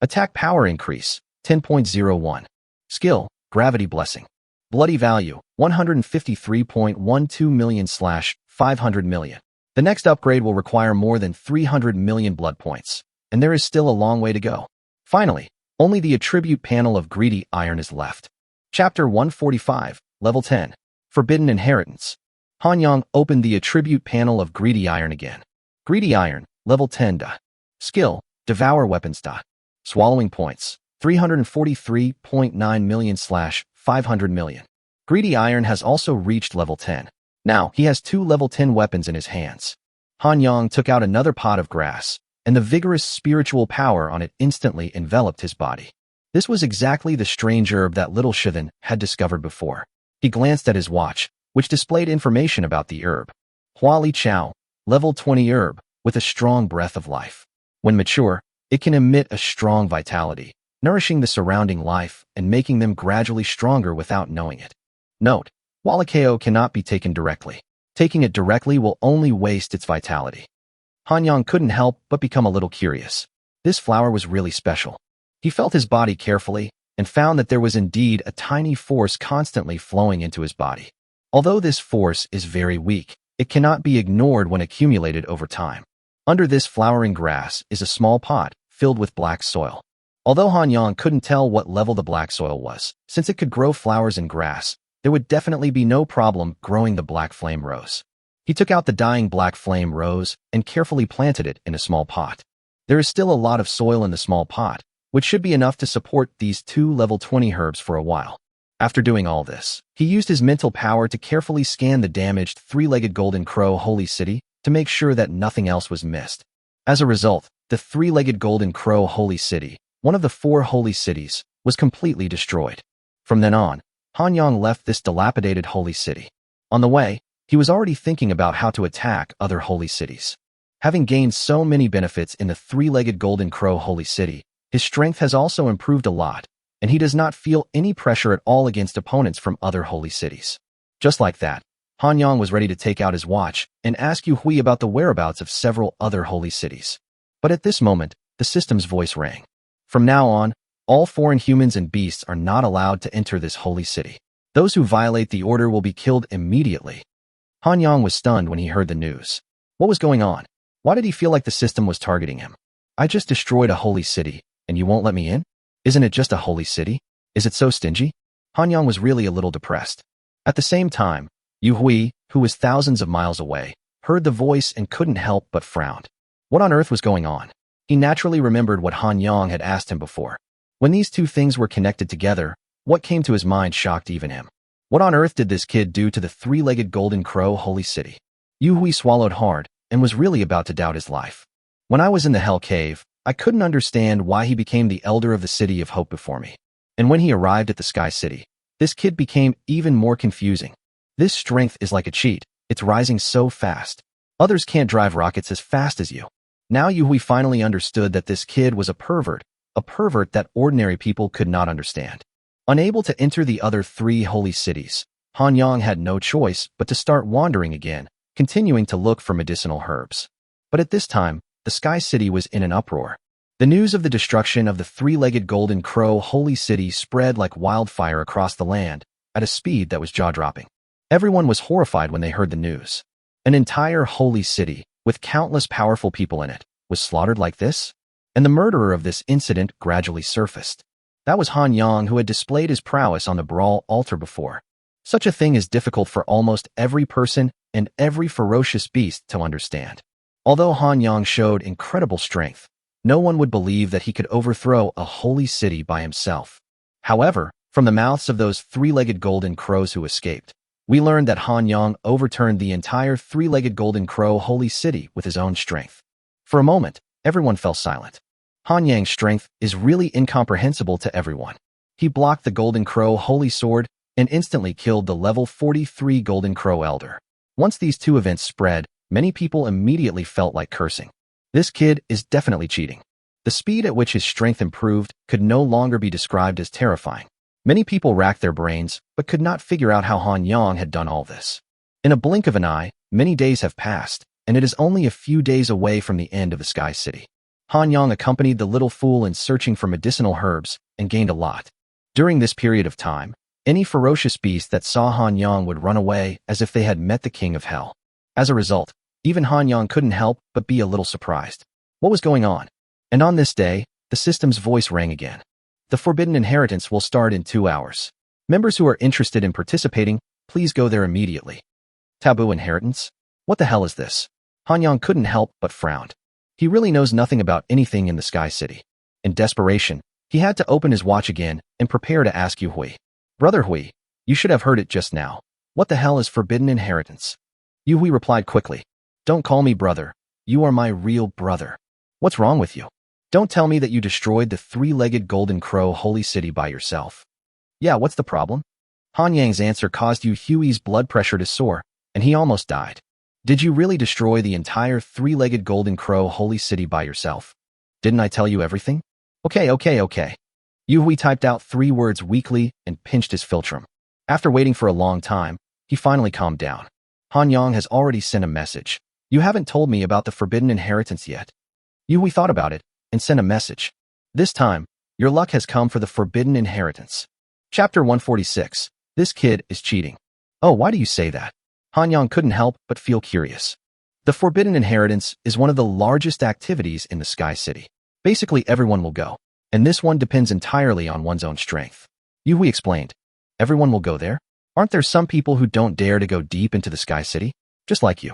Attack power increase, 10.01. Skill, gravity blessing. Bloody value, 153.12 million/500 million. The next upgrade will require more than 300 million blood points, and there is still a long way to go. Finally, only the attribute panel of greedy iron is left. Chapter 145, level 10. Forbidden inheritance. Han Yang opened the attribute panel of greedy iron again. Greedy iron, level 10. Skill, devour weapons. Swallowing points, 343.9 million/500 million. Greedy iron has also reached level 10. Now, he has 2 level 10 weapons in his hands. Han Yang took out another pot of grass, and the vigorous spiritual power on it instantly enveloped his body. This was exactly the strange herb that little Shithan had discovered before. He glanced at his watch, which displayed information about the herb. Huali Chow, level 20 herb, with a strong breath of life. When mature, it can emit a strong vitality, nourishing the surrounding life and making them gradually stronger without knowing it. Note, Hualikeo cannot be taken directly. Taking it directly will only waste its vitality. Han Yang couldn't help but become a little curious. This flower was really special. He felt his body carefully and found that there was indeed a tiny force constantly flowing into his body. Although this force is very weak, it cannot be ignored when accumulated over time. Under this flowering grass is a small pot filled with black soil. Although Han Yang couldn't tell what level the black soil was, since it could grow flowers and grass, there would definitely be no problem growing the black flame rose. He took out the dying black flame rose and carefully planted it in a small pot. There is still a lot of soil in the small pot, which should be enough to support these 2 level 20 herbs for a while. After doing all this, he used his mental power to carefully scan the damaged 3-legged golden crow holy city to make sure that nothing else was missed. As a result, the 3-legged golden crow holy city, one of the 4 holy cities, was completely destroyed. From then on, Han Yang left this dilapidated holy city. On the way, he was already thinking about how to attack other holy cities. Having gained so many benefits in the 3-legged golden crow holy city, his strength has also improved a lot, and he does not feel any pressure at all against opponents from other holy cities. Just like that, Han Yang was ready to take out his watch and ask Yu Hui about the whereabouts of several other holy cities. But at this moment, the system's voice rang. From now on, All foreign humans and beasts are not allowed to enter this holy city. Those who violate the order will be killed immediately. Han Yang was stunned when he heard the news. What was going on? Why did he feel like the system was targeting him? I just destroyed a holy city, and you won't let me in? Isn't it just a holy city? Is it so stingy? Han Yang was really a little depressed. At the same time, Yu Hui, who was thousands of miles away, heard the voice and couldn't help but frowned. What on earth was going on? He naturally remembered what Han Yang had asked him before. When these two things were connected together, what came to his mind shocked even him. What on earth did this kid do to the three-legged golden crow holy city? Yu Hui swallowed hard and was really about to doubt his life. When I was in the Hell Cave, I couldn't understand why he became the elder of the City of Hope before me. And when he arrived at the Sky City, this kid became even more confusing. This strength is like a cheat. It's rising so fast. Others can't drive rockets as fast as you. Now Yu Hui finally understood that this kid was a pervert that ordinary people could not understand. Unable to enter the other three holy cities, Han Yang had no choice but to start wandering again, continuing to look for medicinal herbs. But at this time, the Sky City was in an uproar. The news of the destruction of the three-legged golden crow holy city spread like wildfire across the land at a speed that was jaw-dropping. Everyone was horrified when they heard the news. An entire holy city, with countless powerful people in it, was slaughtered like this? And the murderer of this incident gradually surfaced. That was Han Yang, who had displayed his prowess on the brawl altar before. Such a thing is difficult for almost every person and every ferocious beast to understand. Although Han Yang showed incredible strength, no one would believe that he could overthrow a holy city by himself. However, from the mouths of those three-legged golden crows who escaped, we learned that Han Yang overturned the entire three-legged golden crow holy city with his own strength. For a moment, everyone fell silent. Han Yang's strength is really incomprehensible to everyone. He blocked the golden crow holy sword and instantly killed the level 43 golden crow elder. Once these two events spread, many people immediately felt like cursing. This kid is definitely cheating. The speed at which his strength improved could no longer be described as terrifying. Many people racked their brains, but could not figure out how Han Yang had done all this. In a blink of an eye, many days have passed, and it is only a few days away from the end of the Sky City. Han Yang accompanied the little fool in searching for medicinal herbs and gained a lot. During this period of time, any ferocious beast that saw Han Yang would run away as if they had met the king of hell. As a result, even Han Yang couldn't help but be a little surprised. What was going on? And on this day, the system's voice rang again. The Forbidden Inheritance will start in 2 hours. Members who are interested in participating, please go there immediately. Taboo Inheritance? What the hell is this? Han Yang couldn't help but frowned. He really knows nothing about anything in the Sky City. In desperation, he had to open his watch again and prepare to ask Yu Hui. Brother Hui, you should have heard it just now. What the hell is Forbidden Inheritance? Yu Hui replied quickly. Don't call me brother. You are my real brother. What's wrong with you? Don't tell me that you destroyed the three-legged golden crow holy city by yourself. Yeah, what's the problem? Han Yang's answer caused Yu Hui's blood pressure to soar, and he almost died. Did you really destroy the entire three-legged golden crow holy city by yourself? Didn't I tell you everything? Okay. Yu Hui typed out 3 words weakly and pinched his philtrum. After waiting for a long time, he finally calmed down. Han Yang has already sent a message. You haven't told me about the Forbidden Inheritance yet. Yu Hui thought about it and sent a message. This time, your luck has come for the Forbidden Inheritance. Chapter 146. This kid is cheating. Oh, why do you say that? Han Yang couldn't help but feel curious. The Forbidden Inheritance is one of the largest activities in the Sky City. Basically, everyone will go, and this one depends entirely on one's own strength. Yu Hui explained. Everyone will go there? Aren't there some people who don't dare to go deep into the Sky City? Just like you.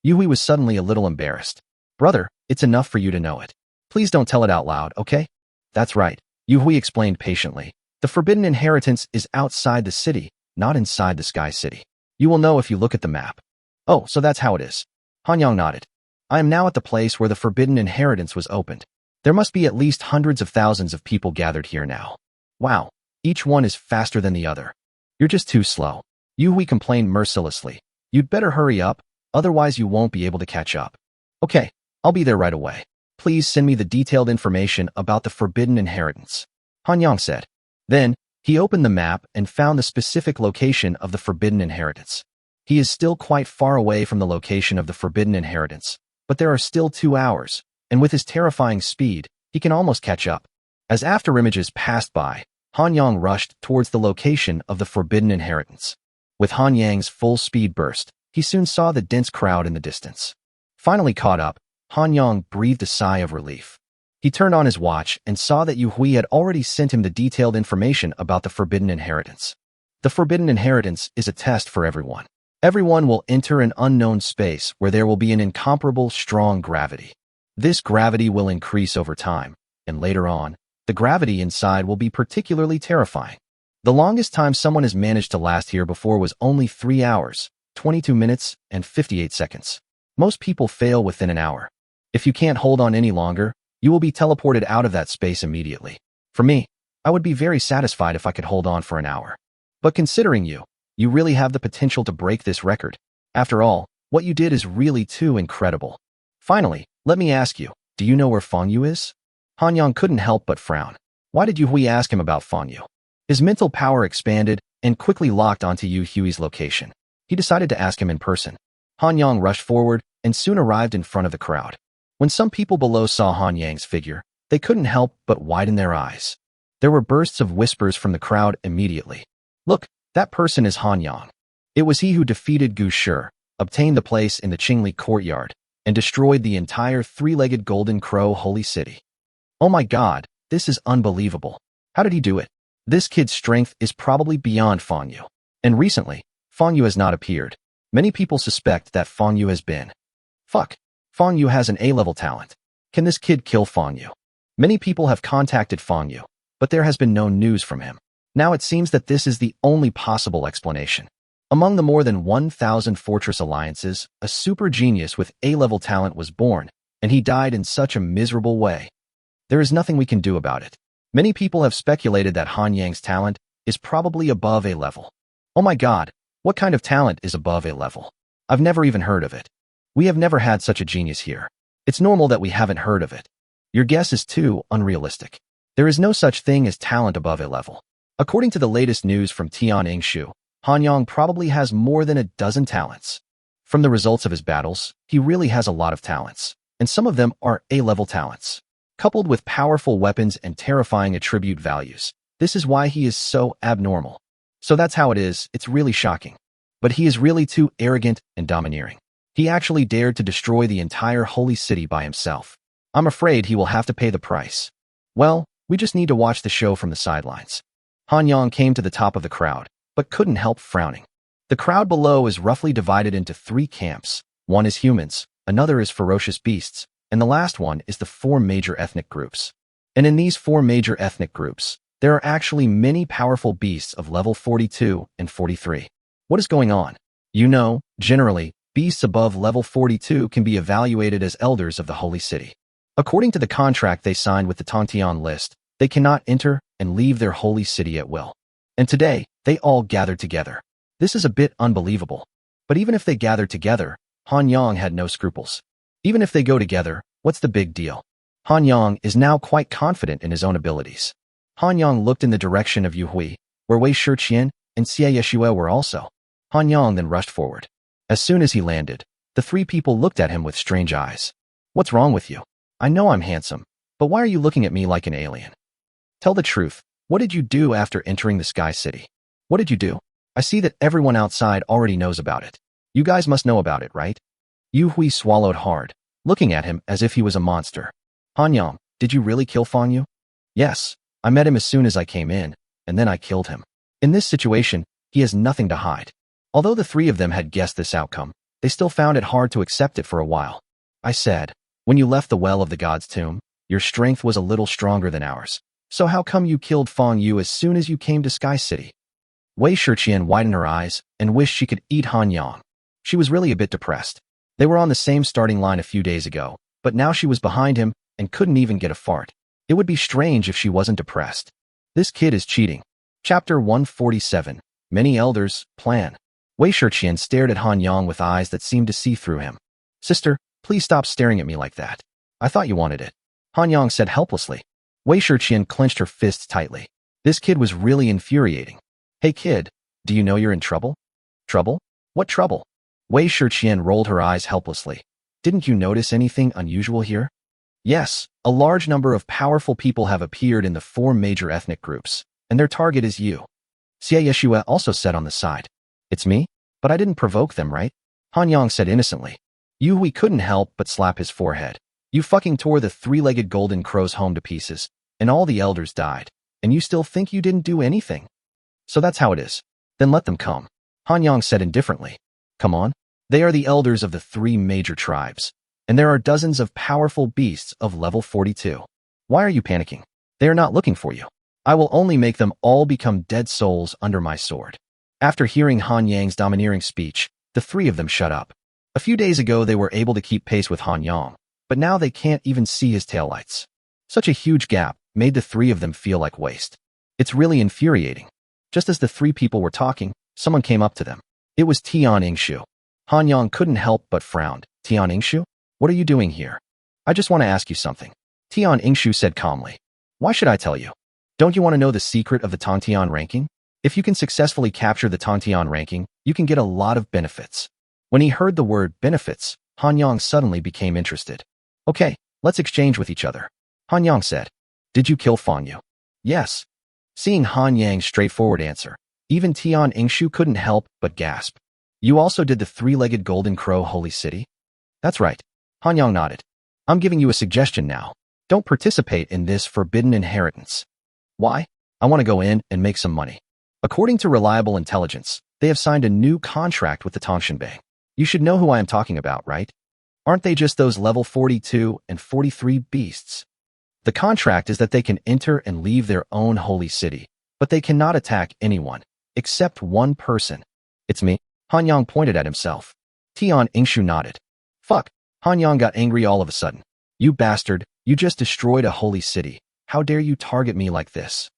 Yu Hui was suddenly a little embarrassed. Brother, it's enough for you to know it. Please don't tell it out loud, okay? That's right, Yu Hui explained patiently. The Forbidden Inheritance is outside the city, not inside the Sky City. You will know if you look at the map. Oh, so that's how it is. Han Yang nodded. I am now at the place where the Forbidden Inheritance was opened. There must be at least hundreds of thousands of people gathered here now. Wow, each one is faster than the other. You're just too slow. Yu Hui complained mercilessly. You'd better hurry up, otherwise you won't be able to catch up. Okay, I'll be there right away. Please send me the detailed information about the Forbidden Inheritance. Han Yang said. Then, he opened the map and found the specific location of the Forbidden Inheritance. He is still quite far away from the location of the Forbidden Inheritance, but there are still 2 hours, and with his terrifying speed, he can almost catch up. As afterimages passed by, Han Yang rushed towards the location of the forbidden inheritance. With Han Yang's full speed burst, he soon saw the dense crowd in the distance. Finally caught up, Han Yang breathed a sigh of relief. He turned on his watch and saw that Yu Hui had already sent him the detailed information about the forbidden inheritance. The forbidden inheritance is a test for everyone. Everyone will enter an unknown space where there will be an incomparable, strong gravity. This gravity will increase over time, and later on, the gravity inside will be particularly terrifying. The longest time someone has managed to last here before was only 3 hours, 22 minutes, and 58 seconds. Most people fail within an hour. If you can't hold on any longer, you will be teleported out of that space immediately. For me, I would be very satisfied if I could hold on for an hour. But considering you really have the potential to break this record. After all, what you did is really too incredible. Finally, let me ask you, do you know where Fang Yu is? Han Yang couldn't help but frown. Why did Yu Hui ask him about Fang Yu? His mental power expanded and quickly locked onto Yu Hui's location. He decided to ask him in person. Han Yang rushed forward and soon arrived in front of the crowd. When some people below saw Han Yang's figure, they couldn't help but widen their eyes. There were bursts of whispers from the crowd immediately. Look, that person is Han Yang. It was he who defeated Gu Shi, obtained the place in the Qingli courtyard, and destroyed the entire three-legged Golden Crow holy city. Oh my god, this is unbelievable. How did he do it? This kid's strength is probably beyond Fang Yu. And recently, Fang Yu has not appeared. Many people suspect that Fang Yu has been. Fuck. Fang Yu has an A-level talent. Can this kid kill Fang Yu? Many people have contacted Fang Yu, but there has been no news from him. Now it seems that this is the only possible explanation. Among the more than 1,000 fortress alliances, a super genius with A-level talent was born, and he died in such a miserable way. There is nothing we can do about it. Many people have speculated that Han Yang's talent is probably above A-level. Oh my god, what kind of talent is above A-level? I've never even heard of it. We have never had such a genius here. It's normal that we haven't heard of it. Your guess is too unrealistic. There is no such thing as talent above A-level. According to the latest news from Tian Yingshu, Han Yang probably has more than a dozen talents. From the results of his battles, he really has a lot of talents, and some of them are A-level talents. Coupled with powerful weapons and terrifying attribute values, this is why he is so abnormal. So that's how it is, it's really shocking. But he is really too arrogant and domineering. He actually dared to destroy the entire holy city by himself. I'm afraid he will have to pay the price. Well, we just need to watch the show from the sidelines. Han Yang came to the top of the crowd, but couldn't help frowning. The crowd below is roughly divided into 3 camps. One is humans, another is ferocious beasts, and the last one is the 4 major ethnic groups. And in these 4 major ethnic groups, there are actually many powerful beasts of level 42 and 43. What is going on? You know, generally, beasts above level 42 can be evaluated as elders of the holy city. According to the contract they signed with the Tongtian list, they cannot enter and leave their holy city at will. And today, they all gathered together. This is a bit unbelievable. But even if they gathered together, Han Yang had no scruples. Even if they go together, what's the big deal? Han Yang is now quite confident in his own abilities. Han Yang looked in the direction of Yu Hui, where Wei Shiqian and Xie Yeshue were also. Han Yang then rushed forward. As soon as he landed, the 3 people looked at him with strange eyes. What's wrong with you? I know I'm handsome, but why are you looking at me like an alien? Tell the truth, what did you do after entering the Sky City? What did you do? I see that everyone outside already knows about it. You guys must know about it, right? Yu Hui swallowed hard, looking at him as if he was a monster. Han Yang, did you really kill Fang Yu? Yes, I met him as soon as I came in, and then I killed him. In this situation, he has nothing to hide. Although the 3 of them had guessed this outcome, they still found it hard to accept it for a while. I said, when you left the well of the god's tomb, your strength was a little stronger than ours. So how come you killed Fang Yu as soon as you came to Sky City? Wei Shiqian widened her eyes and wished she could eat Han Yang. She was really a bit depressed. They were on the same starting line a few days ago, but now she was behind him and couldn't even get a fart. It would be strange if she wasn't depressed. This kid is cheating. Chapter 147. Many Elders, Plan. Wei Shiqian stared at Han Yang with eyes that seemed to see through him. Sister, please stop staring at me like that. I thought you wanted it. Han Yang said helplessly. Wei Shiqian clenched her fists tightly. This kid was really infuriating. Hey kid, do you know you're in trouble? Trouble? What trouble? Wei Shiqian rolled her eyes helplessly. Didn't you notice anything unusual here? Yes, a large number of powerful people have appeared in the four major ethnic groups, and their target is you. Xie Yeshua also said on the side. It's me? But I didn't provoke them, right? Han Yang said innocently. You, we couldn't help but slap his forehead. You fucking tore the three-legged golden crows home to pieces, and all the elders died, and you still think you didn't do anything? So that's how it is. Then let them come. Han Yang said indifferently. Come on. They are the elders of the three major tribes, and there are dozens of powerful beasts of level 42. Why are you panicking? They are not looking for you. I will only make them all become dead souls under my sword. After hearing Han Yang's domineering speech, the three of them shut up. A few days ago they were able to keep pace with Han Yang, but now they can't even see his taillights. Such a huge gap made the three of them feel like waste. It's really infuriating. Just as the three people were talking, someone came up to them. It was Tian Yingshu. Han Yang couldn't help but frowned. Tian Yingshu? What are you doing here? I just want to ask you something. Tian Yingshu said calmly. Why should I tell you? Don't you want to know the secret of the Tongtian ranking? If you can successfully capture the Tongtian ranking, you can get a lot of benefits. When he heard the word benefits, Han Yang suddenly became interested. Okay, let's exchange with each other. Han Yang said. Did you kill Fang Yu? Yes. Seeing Han Yang's straightforward answer, even Tian Yingshu couldn't help but gasp. You also did the three-legged golden crow holy city? That's right. Han Yang nodded. I'm giving you a suggestion now. Don't participate in this forbidden inheritance. Why? I want to go in and make some money. According to reliable intelligence, they have signed a new contract with the Tongshanbei. You should know who I am talking about, right? Aren't they just those level 42 and 43 beasts? The contract is that they can enter and leave their own holy city, but they cannot attack anyone, except one person. It's me. Han Yang pointed at himself. Tian Yingshu nodded. Fuck. Han Yang got angry all of a sudden. You bastard, you just destroyed a holy city. How dare you target me like this?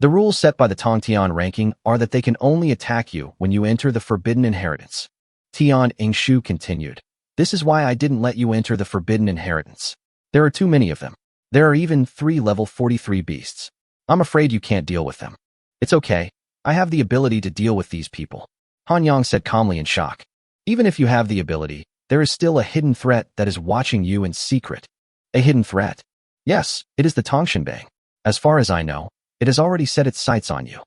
The rules set by the Tongtian ranking are that they can only attack you when you enter the forbidden inheritance. Tian Yingshu continued. This is why I didn't let you enter the forbidden inheritance. There are too many of them. There are even 3 level 43 beasts. I'm afraid you can't deal with them. It's okay. I have the ability to deal with these people. Han Yang said calmly in shock. Even if you have the ability, there is still a hidden threat that is watching you in secret. A hidden threat? Yes, it is the Tongshanbei. As far as I know, it has already set its sights on you.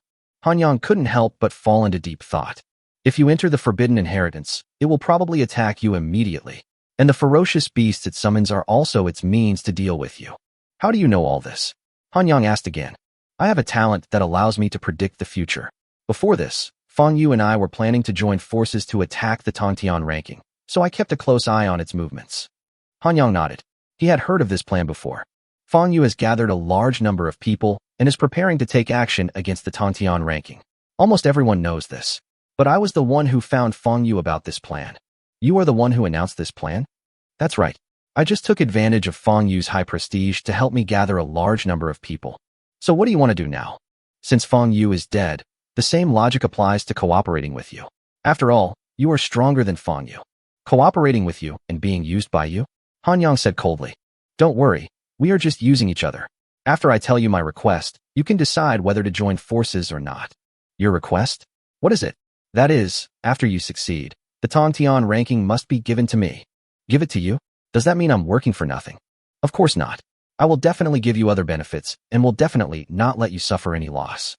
Han Yang couldn't help but fall into deep thought. If you enter the forbidden inheritance, it will probably attack you immediately. And the ferocious beasts it summons are also its means to deal with you. How do you know all this? Han Yang asked again. I have a talent that allows me to predict the future. Before this, Fang Yu and I were planning to join forces to attack the Tongtian ranking, so I kept a close eye on its movements. Han Yang nodded. He had heard of this plan before. Fang Yu has gathered a large number of people and is preparing to take action against the Tongtian ranking. Almost everyone knows this. But I was the one who found Fang Yu about this plan. You are the one who announced this plan? That's right. I just took advantage of Fang Yu's high prestige to help me gather a large number of people. So what do you want to do now? Since Fang Yu is dead, the same logic applies to cooperating with you. After all, you are stronger than Fang Yu. Cooperating with you and being used by you? Han Yang said coldly. Don't worry, we are just using each other. After I tell you my request, you can decide whether to join forces or not. Your request? What is it? That is, after you succeed, the Tongtian ranking must be given to me. Give it to you? Does that mean I'm working for nothing? Of course not. I will definitely give you other benefits and will definitely not let you suffer any loss.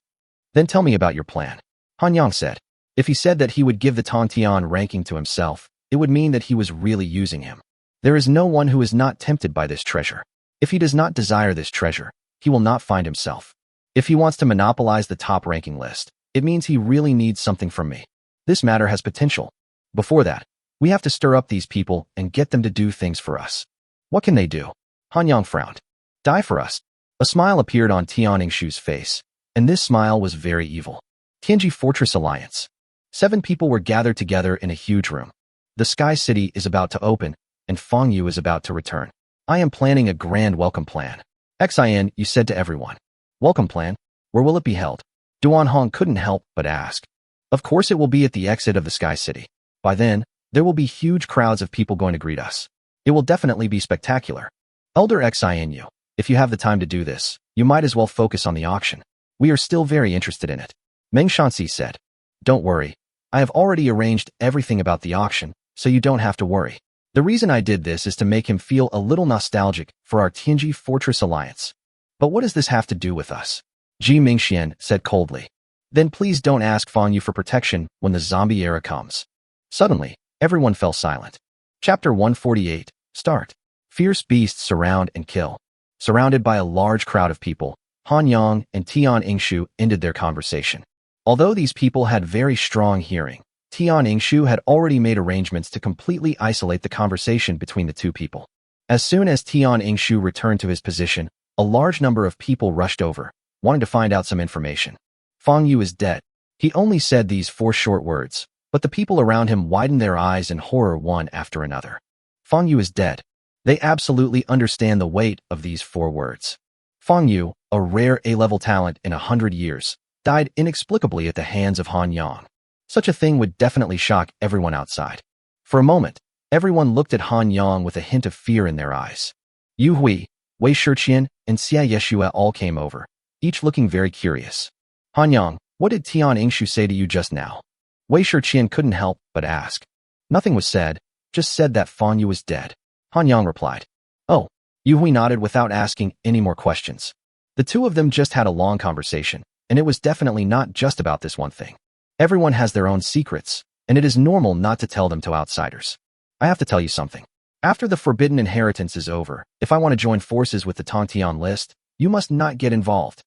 Then tell me about your plan. Han Yang said. If he said that he would give the Tongtian ranking to himself, it would mean that he was really using him. There is no one who is not tempted by this treasure. If he does not desire this treasure, he will not find himself. If he wants to monopolize the top ranking list, it means he really needs something from me. This matter has potential. Before that, we have to stir up these people and get them to do things for us. What can they do? Han Yang frowned. Die for us. A smile appeared on Tian Yingshu's face, and this smile was very evil. Tianji Fortress Alliance. 7 people were gathered together in a huge room. The Sky City is about to open, and Fang Yu is about to return. I am planning a grand welcome plan. XIN, you said to everyone. Welcome plan? Where will it be held? Duan Hong couldn't help but ask. Of course it will be at the exit of the Sky City. By then, there will be huge crowds of people going to greet us. It will definitely be spectacular. Elder XINU, if you have the time to do this, you might as well focus on the auction. We are still very interested in it. Meng Shanxi said. Don't worry. I have already arranged everything about the auction, so you don't have to worry. The reason I did this is to make him feel a little nostalgic for our Tianji Fortress alliance. But what does this have to do with us? Ji Mingxian said coldly. Then please don't ask Fang Yu for protection when the zombie era comes. Suddenly, everyone fell silent. Chapter 148, Start. Fierce beasts surround and kill. Surrounded by a large crowd of people, Han Yang and Tian Yingshu ended their conversation. Although these people had very strong hearing, Tian Yingshu had already made arrangements to completely isolate the conversation between the two people. As soon as Tian Yingshu returned to his position, a large number of people rushed over, wanting to find out some information. Fang Yu is dead. He only said these 4 short words, but the people around him widened their eyes in horror one after another. Fang Yu is dead. They absolutely understand the weight of these 4 words. Fang Yu, a rare A-level talent in 100 years, died inexplicably at the hands of Han Yang. Such a thing would definitely shock everyone outside. For a moment, everyone looked at Han Yang with a hint of fear in their eyes. Yu Hui, Wei Shiqian, and Xia Yeshua all came over, each looking very curious. Han Yang, what did Tian Yingshu say to you just now? Wei Shiqian couldn't help but ask. Nothing was said, just said that Fang Yu was dead. Han Yang replied. Oh. Yu Hui nodded without asking any more questions. The two of them just had a long conversation, and it was definitely not just about this one thing. Everyone has their own secrets, and it is normal not to tell them to outsiders. I have to tell you something. After the Forbidden Inheritance is over, if I want to join forces with the Tongtian list, you must not get involved.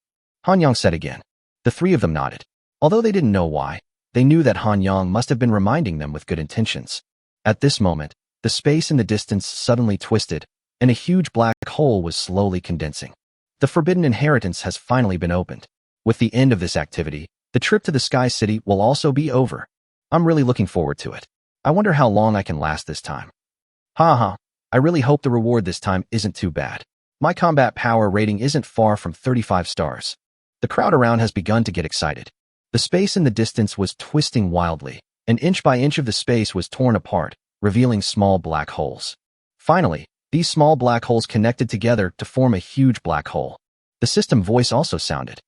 Han Yang said again. The 3 of them nodded. Although they didn't know why, they knew that Han Yang must have been reminding them with good intentions. At this moment, the space in the distance suddenly twisted, and a huge black hole was slowly condensing. The Forbidden Inheritance has finally been opened. With the end of this activity, the trip to the Sky City will also be over. I'm really looking forward to it. I wonder how long I can last this time. Haha, I really hope the reward this time isn't too bad. My combat power rating isn't far from 35 stars. The crowd around has begun to get excited. The space in the distance was twisting wildly, and inch by inch of the space was torn apart, revealing small black holes. Finally, these small black holes connected together to form a huge black hole. The system voice also sounded.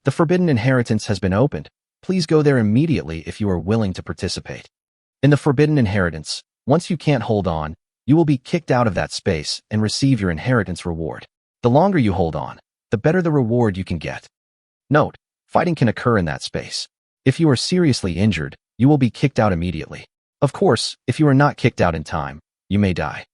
The Forbidden Inheritance has been opened. Please go there immediately if you are willing to participate. In the Forbidden Inheritance, once you can't hold on, you will be kicked out of that space and receive your inheritance reward. The longer you hold on, the better the reward you can get. Note, fighting can occur in that space. If you are seriously injured, you will be kicked out immediately. Of course, if you are not kicked out in time, you may die.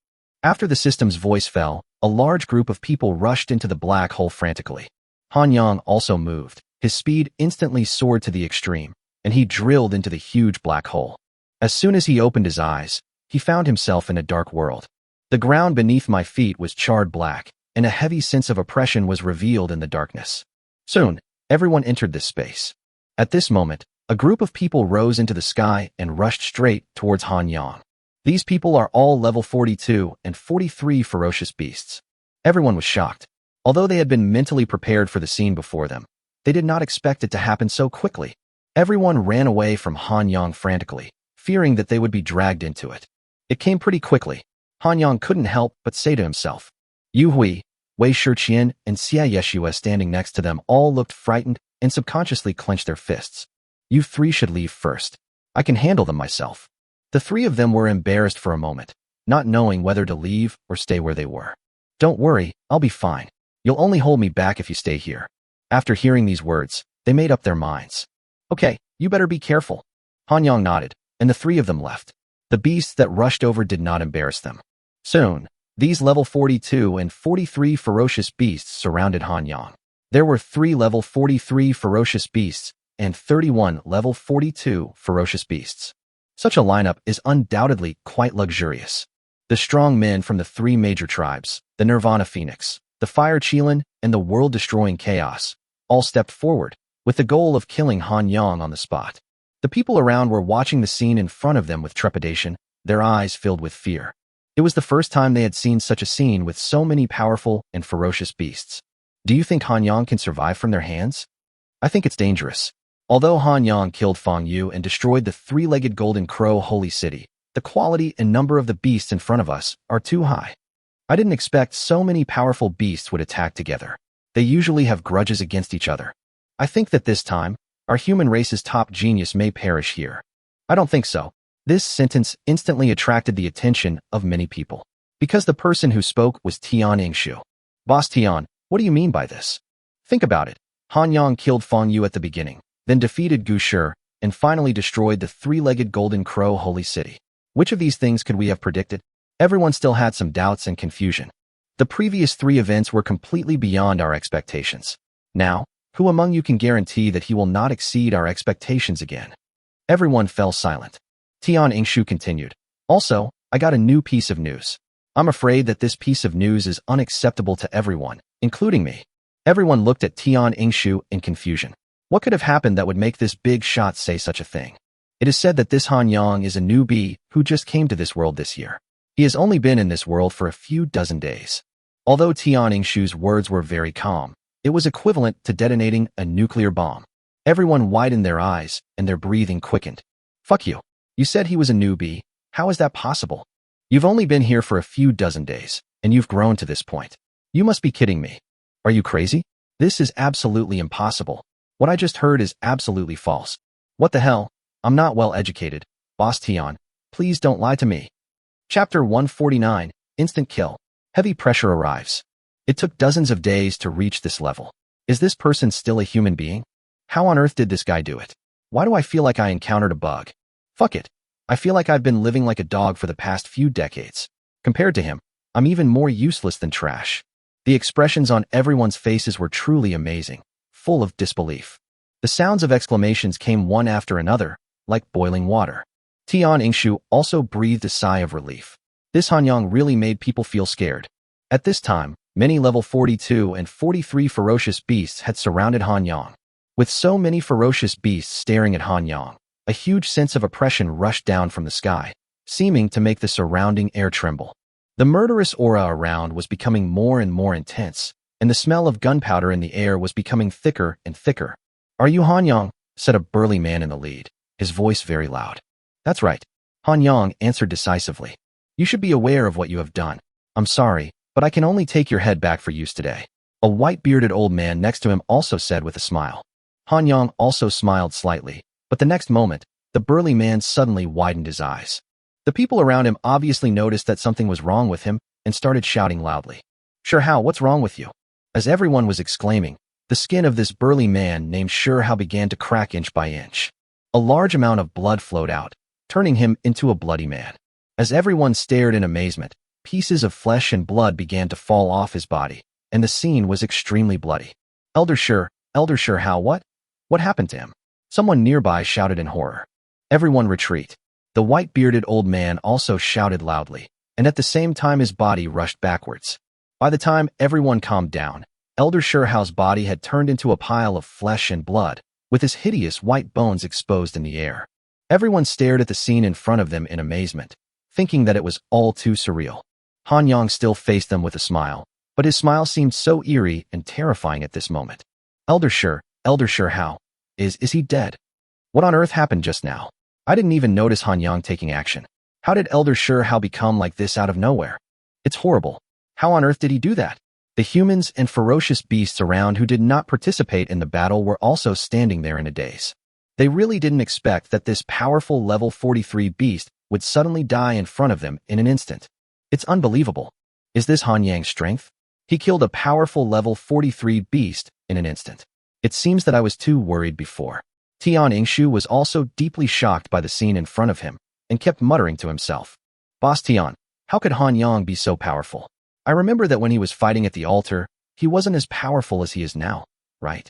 After the system's voice fell, a large group of people rushed into the black hole frantically. Han Yang also moved. His speed instantly soared to the extreme, and he drilled into the huge black hole. As soon as he opened his eyes, he found himself in a dark world. The ground beneath my feet was charred black, and a heavy sense of oppression was revealed in the darkness. Soon, everyone entered this space. At this moment, a group of people rose into the sky and rushed straight towards Han Yang. These people are all level 42 and 43 ferocious beasts. Everyone was shocked. Although they had been mentally prepared for the scene before them, they did not expect it to happen so quickly. Everyone ran away from Han Yang frantically, fearing that they would be dragged into it. It came pretty quickly. Han Yang couldn't help but say to himself. Yu Hui, Wei Shiqian, and Xia Yeshua standing next to them all looked frightened and subconsciously clenched their fists. You 3 should leave first. I can handle them myself. The 3 of them were embarrassed for a moment, not knowing whether to leave or stay where they were. Don't worry, I'll be fine. You'll only hold me back if you stay here. After hearing these words, they made up their minds. Okay, you better be careful. Han Yang nodded, and the 3 of them left. The beasts that rushed over did not embarrass them. Soon, these level 42 and 43 ferocious beasts surrounded Han Yang. There were 3 level 43 ferocious beasts and 31 level 42 ferocious beasts. Such a lineup is undoubtedly quite luxurious. The strong men from the 3 major tribes, the Nirvana Phoenix, the Fire Qilin, and the world-destroying Chaos, all stepped forward, with the goal of killing Han Yang on the spot. The people around were watching the scene in front of them with trepidation, their eyes filled with fear. It was the first time they had seen such a scene with so many powerful and ferocious beasts. Do you think Han Yang can survive from their hands? I think it's dangerous. Although Han Yang killed Fang Yu and destroyed the 3-legged golden crow holy city, the quality and number of the beasts in front of us are too high. I didn't expect so many powerful beasts would attack together. They usually have grudges against each other. I think that this time, our human race's top genius may perish here. I don't think so. This sentence instantly attracted the attention of many people, because the person who spoke was Tian Yingshu. Boss Tian, what do you mean by this? Think about it. Han Yang killed Feng Yu at the beginning, then defeated Gu Shi, and finally destroyed the three-legged golden crow holy city. Which of these things could we have predicted? Everyone still had some doubts and confusion. The previous 3 events were completely beyond our expectations. Now, who among you can guarantee that he will not exceed our expectations again? Everyone fell silent. Tian Yingshu continued. Also, I got a new piece of news. I'm afraid that this piece of news is unacceptable to everyone, including me. Everyone looked at Tian Yingshu in confusion. What could have happened that would make this big shot say such a thing? It is said that this Han Yang is a newbie who just came to this world this year. He has only been in this world for a few dozen days. Although Tian Yingshu's words were very calm, it was equivalent to detonating a nuclear bomb. Everyone widened their eyes and their breathing quickened. Fuck you. You said he was a newbie. How is that possible? You've only been here for a few dozen days, and you've grown to this point. You must be kidding me. Are you crazy? This is absolutely impossible. What I just heard is absolutely false. What the hell? I'm not well educated. Boss Tian, please don't lie to me. Chapter 149, Instant Kill. Heavy pressure arrives. It took dozens of days to reach this level. Is this person still a human being? How on earth did this guy do it? Why do I feel like I encountered a bug? Fuck it. I feel like I've been living like a dog for the past few decades. Compared to him, I'm even more useless than trash. The expressions on everyone's faces were truly amazing, full of disbelief. The sounds of exclamations came one after another, like boiling water. Tian Yingshu also breathed a sigh of relief. This Han Yang really made people feel scared. At this time, many level 42 and 43 ferocious beasts had surrounded Han Yang. With so many ferocious beasts staring at Han Yang, a huge sense of oppression rushed down from the sky, seeming to make the surrounding air tremble. The murderous aura around was becoming more and more intense, and the smell of gunpowder in the air was becoming thicker and thicker. Are you Han Yang? Said a burly man in the lead, his voice very loud. That's right. Han Yang answered decisively. You should be aware of what you have done. I'm sorry, but I can only take your head back for use today. A white-bearded old man next to him also said with a smile. Han Yang also smiled slightly, but the next moment, the burly man suddenly widened his eyes. The people around him obviously noticed that something was wrong with him and started shouting loudly. Sure Hao, what's wrong with you? As everyone was exclaiming, the skin of this burly man named Sure Hao began to crack inch by inch. A large amount of blood flowed out, turning him into a bloody man. As everyone stared in amazement, pieces of flesh and blood began to fall off his body, and the scene was extremely bloody. Elder Sure Hao, what? What happened to him? Someone nearby shouted in horror. Everyone retreat. The white-bearded old man also shouted loudly, and at the same time his body rushed backwards. By the time everyone calmed down, Elder Sure Hao's body had turned into a pile of flesh and blood, with his hideous white bones exposed in the air. Everyone stared at the scene in front of them in amazement, thinking that it was all too surreal. Han Yang still faced them with a smile, but his smile seemed so eerie and terrifying at this moment. Elder Sure Hao, is he dead? What on earth happened just now? I didn't even notice Han Yang taking action. How did Elder Sure Hao become like this out of nowhere? It's horrible. How on earth did he do that? The humans and ferocious beasts around who did not participate in the battle were also standing there in a daze. They really didn't expect that this powerful level 43 beast would suddenly die in front of them in an instant. It's unbelievable. Is this Han Yang's strength? He killed a powerful level 43 beast in an instant. It seems that I was too worried before. Tian Yingshu was also deeply shocked by the scene in front of him and kept muttering to himself. Boss Tian, how could Han Yang be so powerful? I remember that when he was fighting at the altar, he wasn't as powerful as he is now, right?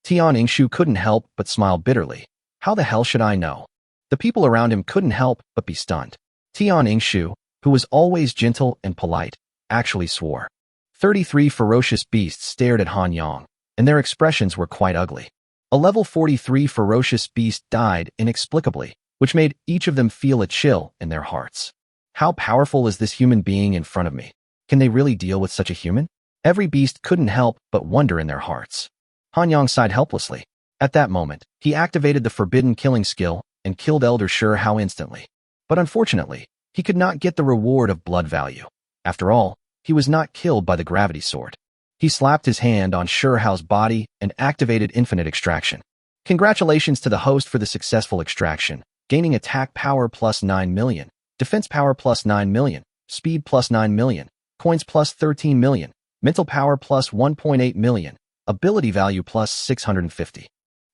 Tian Yingshu couldn't help but smile bitterly. How the hell should I know? The people around him couldn't help but be stunned. Tian Yingshu, who was always gentle and polite, actually swore. 33 ferocious beasts stared at Han Yang, and their expressions were quite ugly. A level 43 ferocious beast died inexplicably, which made each of them feel a chill in their hearts. How powerful is this human being in front of me? Can they really deal with such a human? Every beast couldn't help but wonder in their hearts. Han Yang sighed helplessly. At that moment, he activated the forbidden killing skill and killed Elder Sure Hao instantly. But unfortunately, he could not get the reward of blood value. After all, he was not killed by the gravity sword. He slapped his hand on Sure Hao's body and activated infinite extraction. Congratulations to the host for the successful extraction. gaining attack power plus 9 million, defense power plus 9 million, speed plus 9 million, coins plus 13 million, mental power plus 1.8 million, ability value plus 650.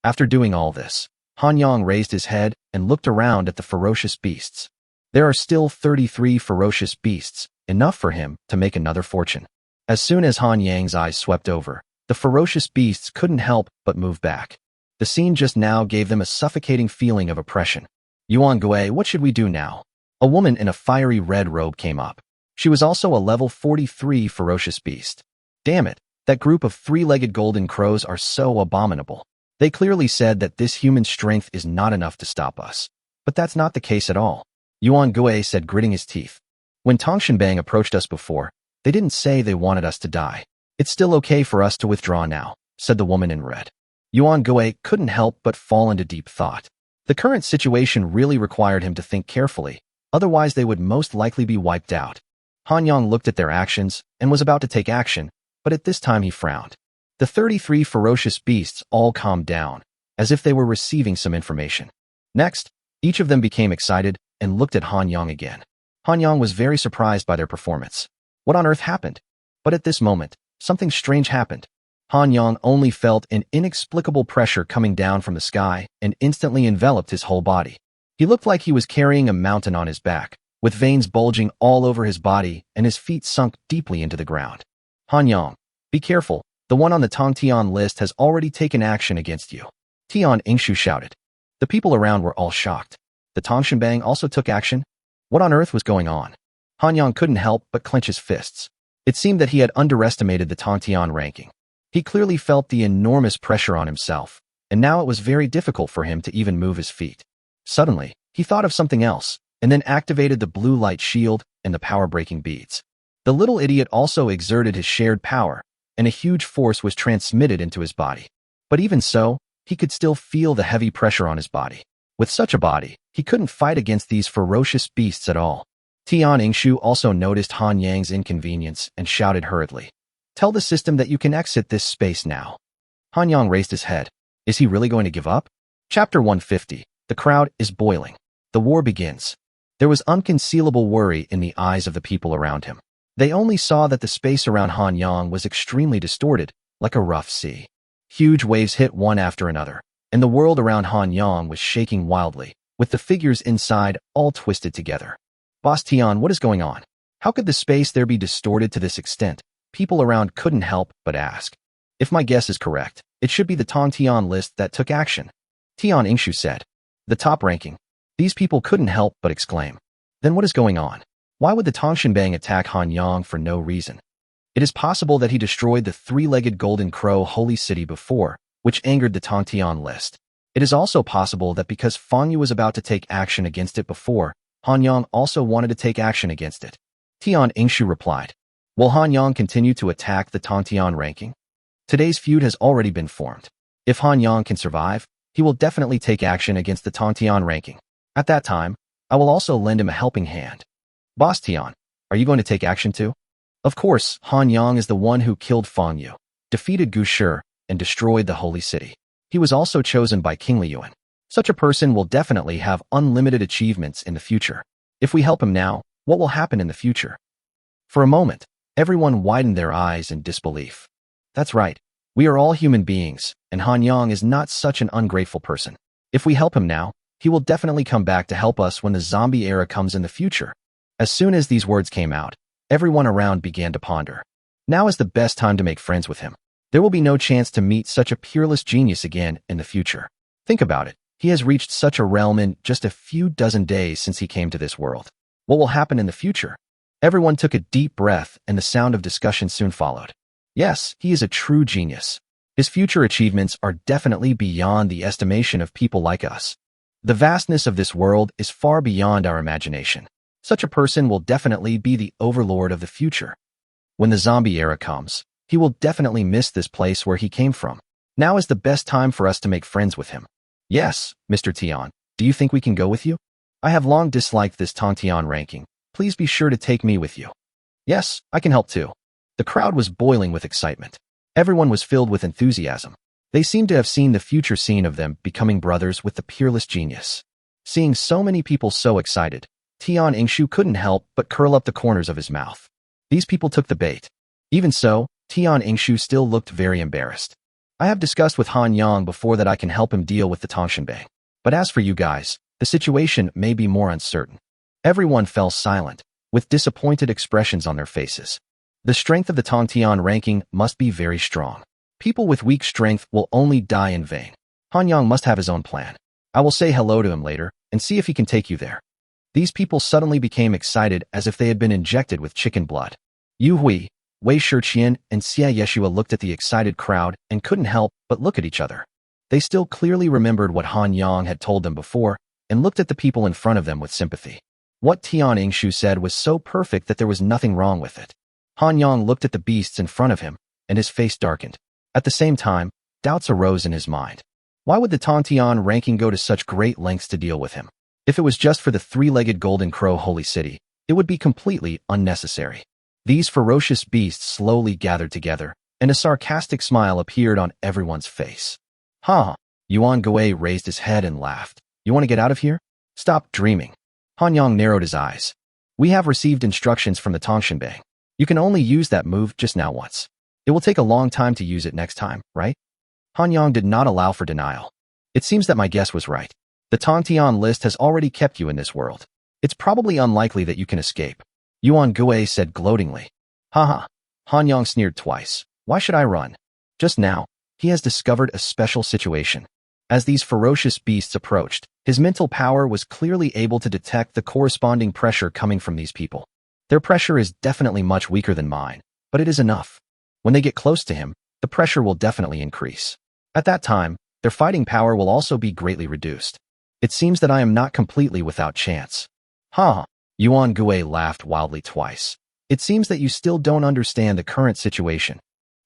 After doing all this, Han Yang raised his head and looked around at the ferocious beasts. There are still 33 ferocious beasts, enough for him to make another fortune. As soon as Han Yang's eyes swept over, the ferocious beasts couldn't help but move back. The scene just now gave them a suffocating feeling of oppression. Yuan Gui, what should we do now? A woman in a fiery red robe came up. She was also a level 43 ferocious beast. Damn it, that group of three-legged golden crows are so abominable. They clearly said that this human strength is not enough to stop us. But that's not the case at all. Yuan Gui said, gritting his teeth. When Tongshanbang approached us before, they didn't say they wanted us to die. It's still okay for us to withdraw now, said the woman in red. Yuan Gui couldn't help but fall into deep thought. The current situation really required him to think carefully, otherwise they would most likely be wiped out. Han Yang looked at their actions and was about to take action, but at this time he frowned. The 33 ferocious beasts all calmed down, as if they were receiving some information. Next, each of them became excited and looked at Han Yang again. Han Yang was very surprised by their performance. What on earth happened? But at this moment, something strange happened. Han Yang only felt an inexplicable pressure coming down from the sky and instantly enveloped his whole body. He looked like he was carrying a mountain on his back, with veins bulging all over his body and his feet sunk deeply into the ground. Han Yang, be careful. The one on the Tongtian list has already taken action against you. Tian Yingshu shouted. The people around were all shocked. The Tongshanbang also took action? What on earth was going on? Han Yang couldn't help but clench his fists. It seemed that he had underestimated the Tongtian ranking. He clearly felt the enormous pressure on himself, and now it was very difficult for him to even move his feet. Suddenly, he thought of something else, and then activated the blue light shield and the power-breaking beads. The little idiot also exerted his shared power, and a huge force was transmitted into his body. But even so, he could still feel the heavy pressure on his body. With such a body, he couldn't fight against these ferocious beasts at all. Tian Yingshu also noticed Han Yang's inconvenience and shouted hurriedly, "Tell the system that you can exit this space now." Han Yang raised his head. Is he really going to give up? Chapter 150. The crowd is boiling. The war begins. There was unconcealable worry in the eyes of the people around him. They only saw that the space around Han Yang was extremely distorted, like a rough sea. Huge waves hit one after another, and the world around Han Yang was shaking wildly, with the figures inside all twisted together. Boss Tian, what is going on? How could the space there be distorted to this extent? People around couldn't help but ask. If my guess is correct, it should be the Tongtian list that took action. Tian Yingshu said. The top ranking. These people couldn't help but exclaim. Then what is going on? Why would the Tongshanbang attack Han Yang for no reason? It is possible that he destroyed the three-legged golden crow holy city before, which angered the Tongtian list. It is also possible that because Fang Yu was about to take action against it before, Han Yang also wanted to take action against it. Tian Yingshu replied. Will Han Yang continue to attack the Tongtian ranking? Today's feud has already been formed. If Han Yang can survive, he will definitely take action against the Tongtian ranking. At that time, I will also lend him a helping hand. Boss Tian, are you going to take action too? Of course, Han Yang is the one who killed Fang Yu, defeated Usher, and destroyed the holy city. He was also chosen by King Liyuan. Such a person will definitely have unlimited achievements in the future. If we help him now, what will happen in the future? For a moment, everyone widened their eyes in disbelief. That's right. We are all human beings, and Han Yang is not such an ungrateful person. If we help him now, he will definitely come back to help us when the zombie era comes in the future. As soon as these words came out, everyone around began to ponder. Now is the best time to make friends with him. There will be no chance to meet such a peerless genius again in the future. Think about it. He has reached such a realm in just a few dozen days since he came to this world. What will happen in the future? Everyone took a deep breath and the sound of discussion soon followed. Yes, he is a true genius. His future achievements are definitely beyond the estimation of people like us. The vastness of this world is far beyond our imagination. Such a person will definitely be the overlord of the future. When the zombie era comes, he will definitely miss this place where he came from. Now is the best time for us to make friends with him. Yes, Mr. Tian, do you think we can go with you? I have long disliked this Tongtian ranking. Please be sure to take me with you. Yes, I can help too. The crowd was boiling with excitement. Everyone was filled with enthusiasm. They seemed to have seen the future scene of them becoming brothers with the peerless genius. Seeing so many people so excited, Tian Yingshu couldn't help but curl up the corners of his mouth. These people took the bait. Even so, Tian Yingshu still looked very embarrassed. I have discussed with Han Yang before that I can help him deal with the Tongshanbei. But as for you guys, the situation may be more uncertain. Everyone fell silent, with disappointed expressions on their faces. The strength of the Tongtian ranking must be very strong. People with weak strength will only die in vain. Han Yang must have his own plan. I will say hello to him later and see if he can take you there. These people suddenly became excited as if they had been injected with chicken blood. Yu Hui, Wei Shiqian, and Xia Yeshua looked at the excited crowd and couldn't help but look at each other. They still clearly remembered what Han Yang had told them before and looked at the people in front of them with sympathy. What Tian Yingshu said was so perfect that there was nothing wrong with it. Han Yang looked at the beasts in front of him, and his face darkened. At the same time, doubts arose in his mind. Why would the Tongtian ranking go to such great lengths to deal with him? If it was just for the three-legged golden crow holy city, it would be completely unnecessary. These ferocious beasts slowly gathered together, and a sarcastic smile appeared on everyone's face. Ha! Yuan Gui raised his head and laughed. You want to get out of here? Stop dreaming. Han Yang narrowed his eyes. We have received instructions from the Tongshanbei. You can only use that move just now once. It will take a long time to use it next time, right? Han Yang did not allow for denial. It seems that my guess was right. The Tongtian list has already kept you in this world. It's probably unlikely that you can escape. Yuan Gui said gloatingly. Haha. Han Yang sneered twice. Why should I run? Just now, he has discovered a special situation. As these ferocious beasts approached, his mental power was clearly able to detect the corresponding pressure coming from these people. Their pressure is definitely much weaker than mine, but it is enough. When they get close to him, the pressure will definitely increase. At that time, their fighting power will also be greatly reduced. It seems that I am not completely without chance. Ha! Yuan Gui laughed wildly twice. It seems that you still don't understand the current situation.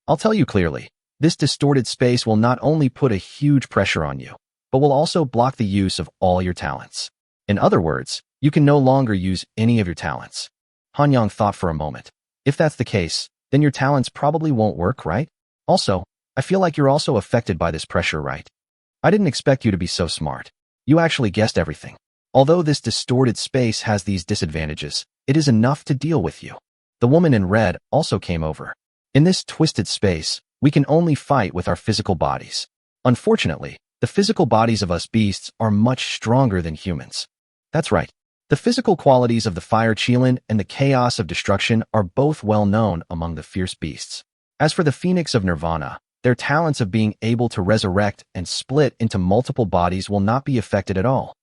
I'll tell you clearly. This distorted space will not only put a huge pressure on you, but will also block the use of all your talents. In other words, you can no longer use any of your talents. Han Yang thought for a moment. If that's the case, then your talents probably won't work, right? Also, I feel like you're also affected by this pressure, right? I didn't expect you to be so smart. You actually guessed everything. Although this distorted space has these disadvantages, it is enough to deal with you. The woman in red also came over. In this twisted space, we can only fight with our physical bodies. Unfortunately, the physical bodies of us beasts are much stronger than humans. That's right. The physical qualities of the fire Qilin and the chaos of destruction are both well known among the fierce beasts. As for the phoenix of nirvana, their talents of being able to resurrect and split into multiple bodies will not be affected at all.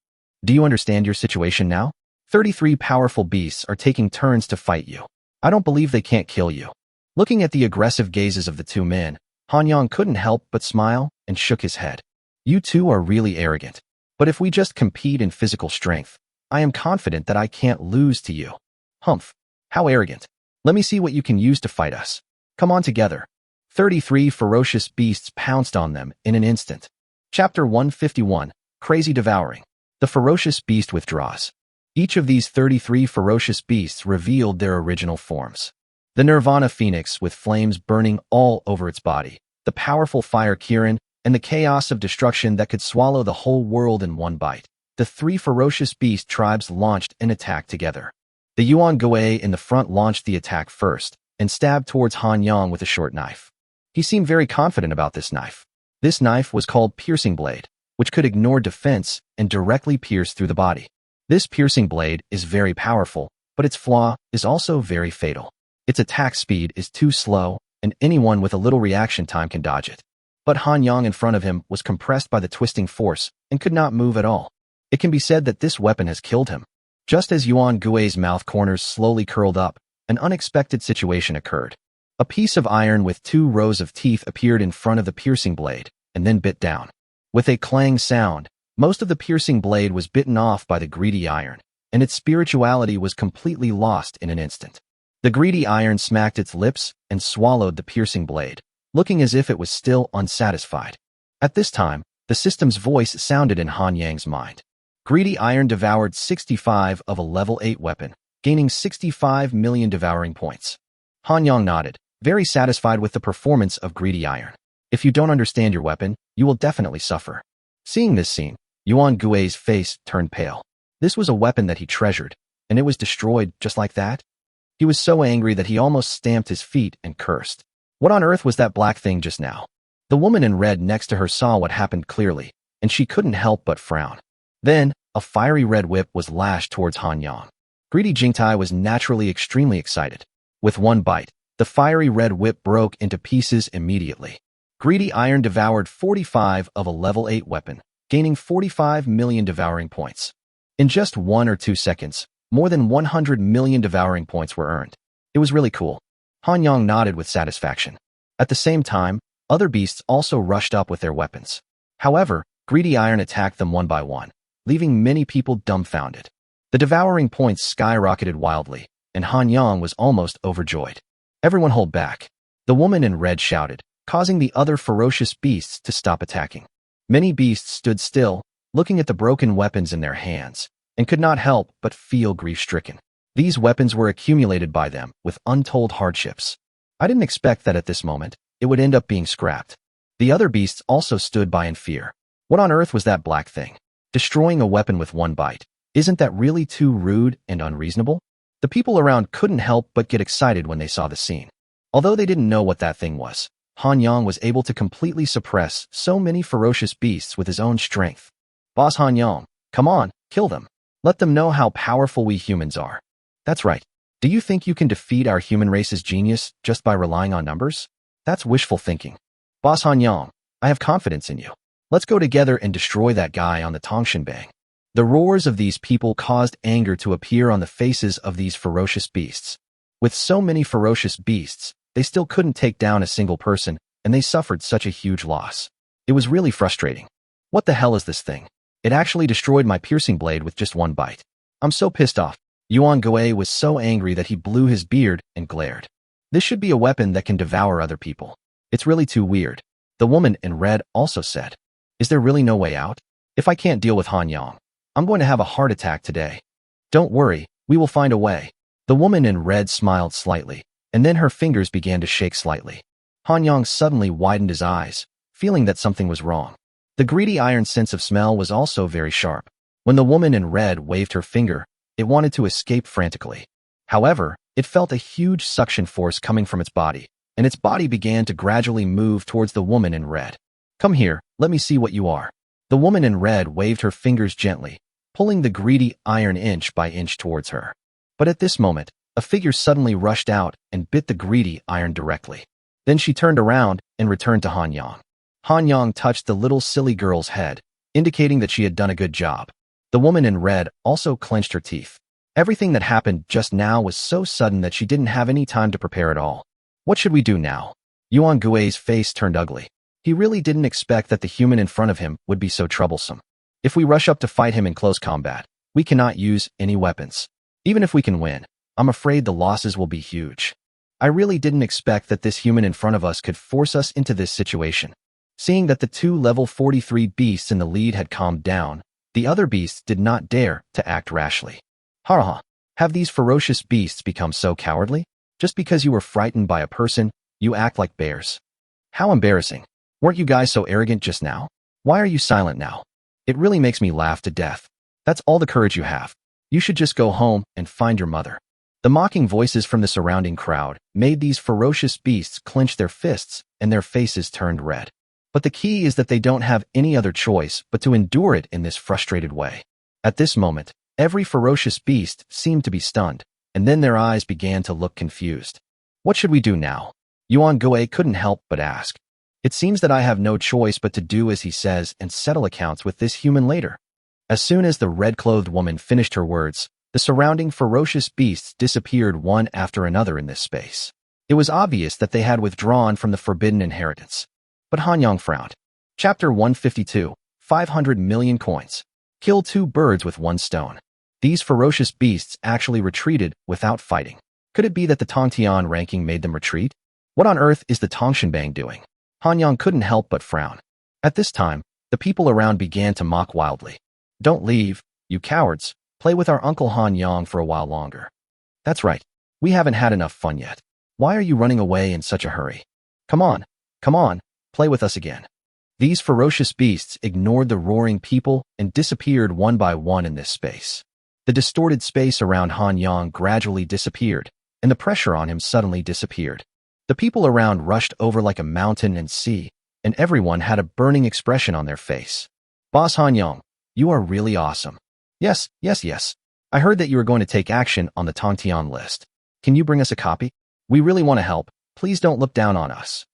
Do you understand your situation now? 33 powerful beasts are taking turns to fight you. I don't believe they can't kill you. Looking at the aggressive gazes of the two men, Han Yang couldn't help but smile and shook his head. You two are really arrogant. But if we just compete in physical strength, I am confident that I can't lose to you. Humph. How arrogant. Let me see what you can use to fight us. Come on together. 33 ferocious beasts pounced on them in an instant. Chapter 151, Crazy Devouring. The ferocious beast withdraws. Each of these 33 ferocious beasts revealed their original forms. The Nirvana Phoenix with flames burning all over its body, the powerful fire Kirin, and the chaos of destruction that could swallow the whole world in one bite. The three ferocious beast tribes launched an attack together. The Yuan Gui in the front launched the attack first and stabbed towards Han Yang with a short knife. He seemed very confident about this knife. This knife was called Piercing Blade, which could ignore defense and directly pierce through the body. This piercing blade is very powerful, but its flaw is also very fatal. Its attack speed is too slow, and anyone with a little reaction time can dodge it. But Han Yang in front of him was compressed by the twisting force and could not move at all. It can be said that this weapon has killed him. Just as Yuan Gui's mouth corners slowly curled up, an unexpected situation occurred. A piece of iron with 2 rows of teeth appeared in front of the piercing blade, and then bit down. With a clang sound, most of the piercing blade was bitten off by the greedy iron, and its spirituality was completely lost in an instant. The greedy iron smacked its lips and swallowed the piercing blade, looking as if it was still unsatisfied. At this time, the system's voice sounded in Han Yang's mind. Greedy iron devoured 65 of a level 8 weapon, gaining 65 million devouring points. Han Yang nodded, very satisfied with the performance of greedy iron. If you don't understand your weapon, you will definitely suffer. Seeing this scene, Yuan Gui's face turned pale. This was a weapon that he treasured, and it was destroyed just like that? He was so angry that he almost stamped his feet and cursed. What on earth was that black thing just now? The woman in red next to her saw what happened clearly, and she couldn't help but frown. Then, a fiery red whip was lashed towards Han Yang. Greedy Jingtai was naturally extremely excited. With one bite, the fiery red whip broke into pieces immediately. Greedy Iron devoured 45 of a level 8 weapon, gaining 45 million devouring points. In just 1 or 2 seconds, more than 100 million devouring points were earned. It was really cool. Han Yang nodded with satisfaction. At the same time, other beasts also rushed up with their weapons. However, Greedy Iron attacked them one by one, leaving many people dumbfounded. The devouring points skyrocketed wildly, and Han Yang was almost overjoyed. Everyone hold back. The woman in red shouted, causing the other ferocious beasts to stop attacking. Many beasts stood still, looking at the broken weapons in their hands, and could not help but feel grief-stricken. These weapons were accumulated by them with untold hardships. I didn't expect that at this moment, it would end up being scrapped. The other beasts also stood by in fear. What on earth was that black thing? Destroying a weapon with one bite. Isn't that really too rude and unreasonable? The people around couldn't help but get excited when they saw the scene. Although they didn't know what that thing was, Han Yang was able to completely suppress so many ferocious beasts with his own strength. Boss Han Yang, come on, kill them. Let them know how powerful we humans are. That's right. Do you think you can defeat our human race's genius just by relying on numbers? That's wishful thinking. Boss Han Yang, I have confidence in you. Let's go together and destroy that guy on the Tongshanbang. The roars of these people caused anger to appear on the faces of these ferocious beasts. With so many ferocious beasts, they still couldn't take down a single person, and they suffered such a huge loss. It was really frustrating. What the hell is this thing? It actually destroyed my piercing blade with just one bite. I'm so pissed off. Yuan Gui was so angry that he blew his beard and glared. This should be a weapon that can devour other people. It's really too weird. The woman in red also said, is there really no way out? If I can't deal with Han Yang, I'm going to have a heart attack today. Don't worry, we will find a way. The woman in red smiled slightly, and then her fingers began to shake slightly. Han Yang suddenly widened his eyes, feeling that something was wrong. The greedy iron sense of smell was also very sharp. When the woman in red waved her finger, it wanted to escape frantically. However, it felt a huge suction force coming from its body, and its body began to gradually move towards the woman in red. Come here, let me see what you are. The woman in red waved her fingers gently, pulling the greedy iron inch by inch towards her. But at this moment, a figure suddenly rushed out and bit the greedy iron directly. Then she turned around and returned to Han Yang. Han Yang touched the little silly girl's head, indicating that she had done a good job. The woman in red also clenched her teeth. Everything that happened just now was so sudden that she didn't have any time to prepare at all. What should we do now? Yuan Gui's face turned ugly. He really didn't expect that the human in front of him would be so troublesome. If we rush up to fight him in close combat, we cannot use any weapons. Even if we can win, I'm afraid the losses will be huge. I really didn't expect that this human in front of us could force us into this situation. Seeing that the two level 43 beasts in the lead had calmed down, the other beasts did not dare to act rashly. Ha! Have these ferocious beasts become so cowardly? Just because you were frightened by a person, you act like bears. How embarrassing. Weren't you guys so arrogant just now? Why are you silent now? It really makes me laugh to death. That's all the courage you have. You should just go home and find your mother. The mocking voices from the surrounding crowd made these ferocious beasts clench their fists and their faces turned red. But the key is that they don't have any other choice but to endure it in this frustrated way. At this moment, every ferocious beast seemed to be stunned, and then their eyes began to look confused. What should we do now? Yuan Gui couldn't help but ask. It seems that I have no choice but to do as he says and settle accounts with this human later. As soon as the red-clothed woman finished her words, the surrounding ferocious beasts disappeared one after another in this space. It was obvious that they had withdrawn from the forbidden inheritance. But Han Yang frowned. Chapter 152, 500 million coins. Kill two birds with one stone. These ferocious beasts actually retreated without fighting. Could it be that the Tongtian ranking made them retreat? What on earth is the Tongshanbang doing? Han Yang couldn't help but frown. At this time, the people around began to mock wildly. Don't leave, you cowards. Play with our Uncle Han Yang for a while longer. That's right. We haven't had enough fun yet. Why are you running away in such a hurry? Come on, play with us again. These ferocious beasts ignored the roaring people and disappeared one by one in this space. The distorted space around Han Yang gradually disappeared, and the pressure on him suddenly disappeared. The people around rushed over like a mountain and sea, and everyone had a burning expression on their face. Boss Han Yang, you are really awesome. Yes. I heard that you were going to take action on the Tongtian list. Can you bring us a copy? We really want to help. Please don't look down on us.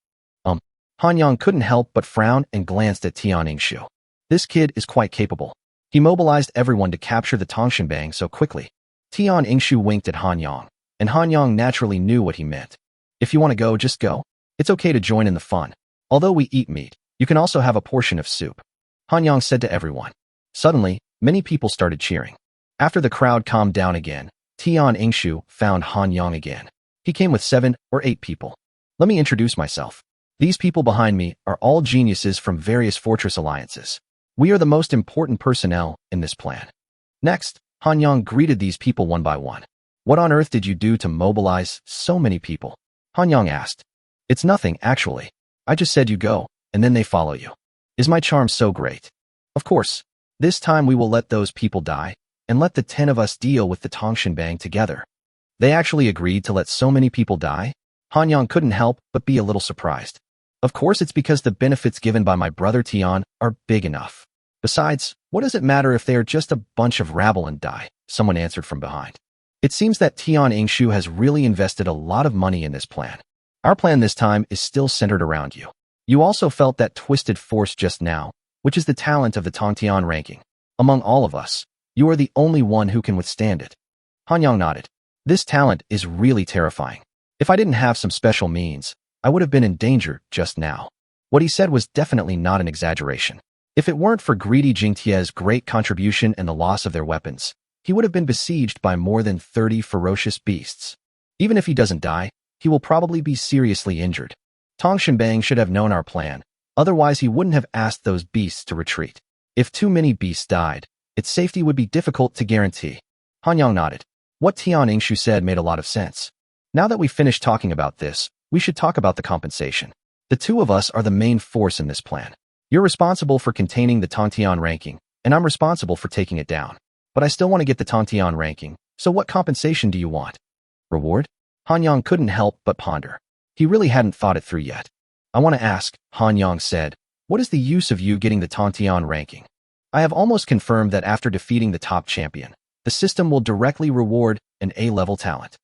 Han Yang couldn't help but frown and glanced at Tian Yingshu. This kid is quite capable. He mobilized everyone to capture the Tongshanbang so quickly. Tian Yingshu winked at Han Yang, and Han Yang naturally knew what he meant. If you want to go, just go. It's okay to join in the fun. Although we eat meat, you can also have a portion of soup. Han Yang said to everyone. Suddenly, many people started cheering. After the crowd calmed down again, Tian Yingshu found Han Yang again. He came with 7 or 8 people. Let me introduce myself. These people behind me are all geniuses from various fortress alliances. We are the most important personnel in this plan. Next, Han Yang greeted these people one by one. What on earth did you do to mobilize so many people? Han Yang asked. It's nothing, actually. I just said you go, and then they follow you. Is my charm so great? Of course. This time we will let those people die, and let the 10 of us deal with the Tongshanbang together. They actually agreed to let so many people die? Han Yang couldn't help but be a little surprised. Of course it's because the benefits given by my brother Tian are big enough. Besides, what does it matter if they are just a bunch of rabble and die? Someone answered from behind. It seems that Tian Yingshu has really invested a lot of money in this plan. Our plan this time is still centered around you. You also felt that twisted force just now, which is the talent of the Tongtian ranking. Among all of us, you are the only one who can withstand it. Han Yang nodded. This talent is really terrifying. If I didn't have some special means, I would have been in danger just now. What he said was definitely not an exaggeration. If it weren't for greedy Jingtie's great contribution and the loss of their weapons, he would have been besieged by more than 30 ferocious beasts. Even if he doesn't die, he will probably be seriously injured. Tongshanbang should have known our plan, otherwise he wouldn't have asked those beasts to retreat. If too many beasts died, its safety would be difficult to guarantee. Han Yang nodded. What Tian Yingshu said made a lot of sense. Now that we've finished talking about this, we should talk about the compensation. The 2 of us are the main force in this plan. You're responsible for containing the Tongtian ranking, and I'm responsible for taking it down. But I still want to get the Tongtian ranking, so what compensation do you want? Reward? Han Yang couldn't help but ponder. He really hadn't thought it through yet. I want to ask, Han Yang said, what is the use of you getting the Tongtian ranking? I have almost confirmed that after defeating the top champion, the system will directly reward an A-level talent.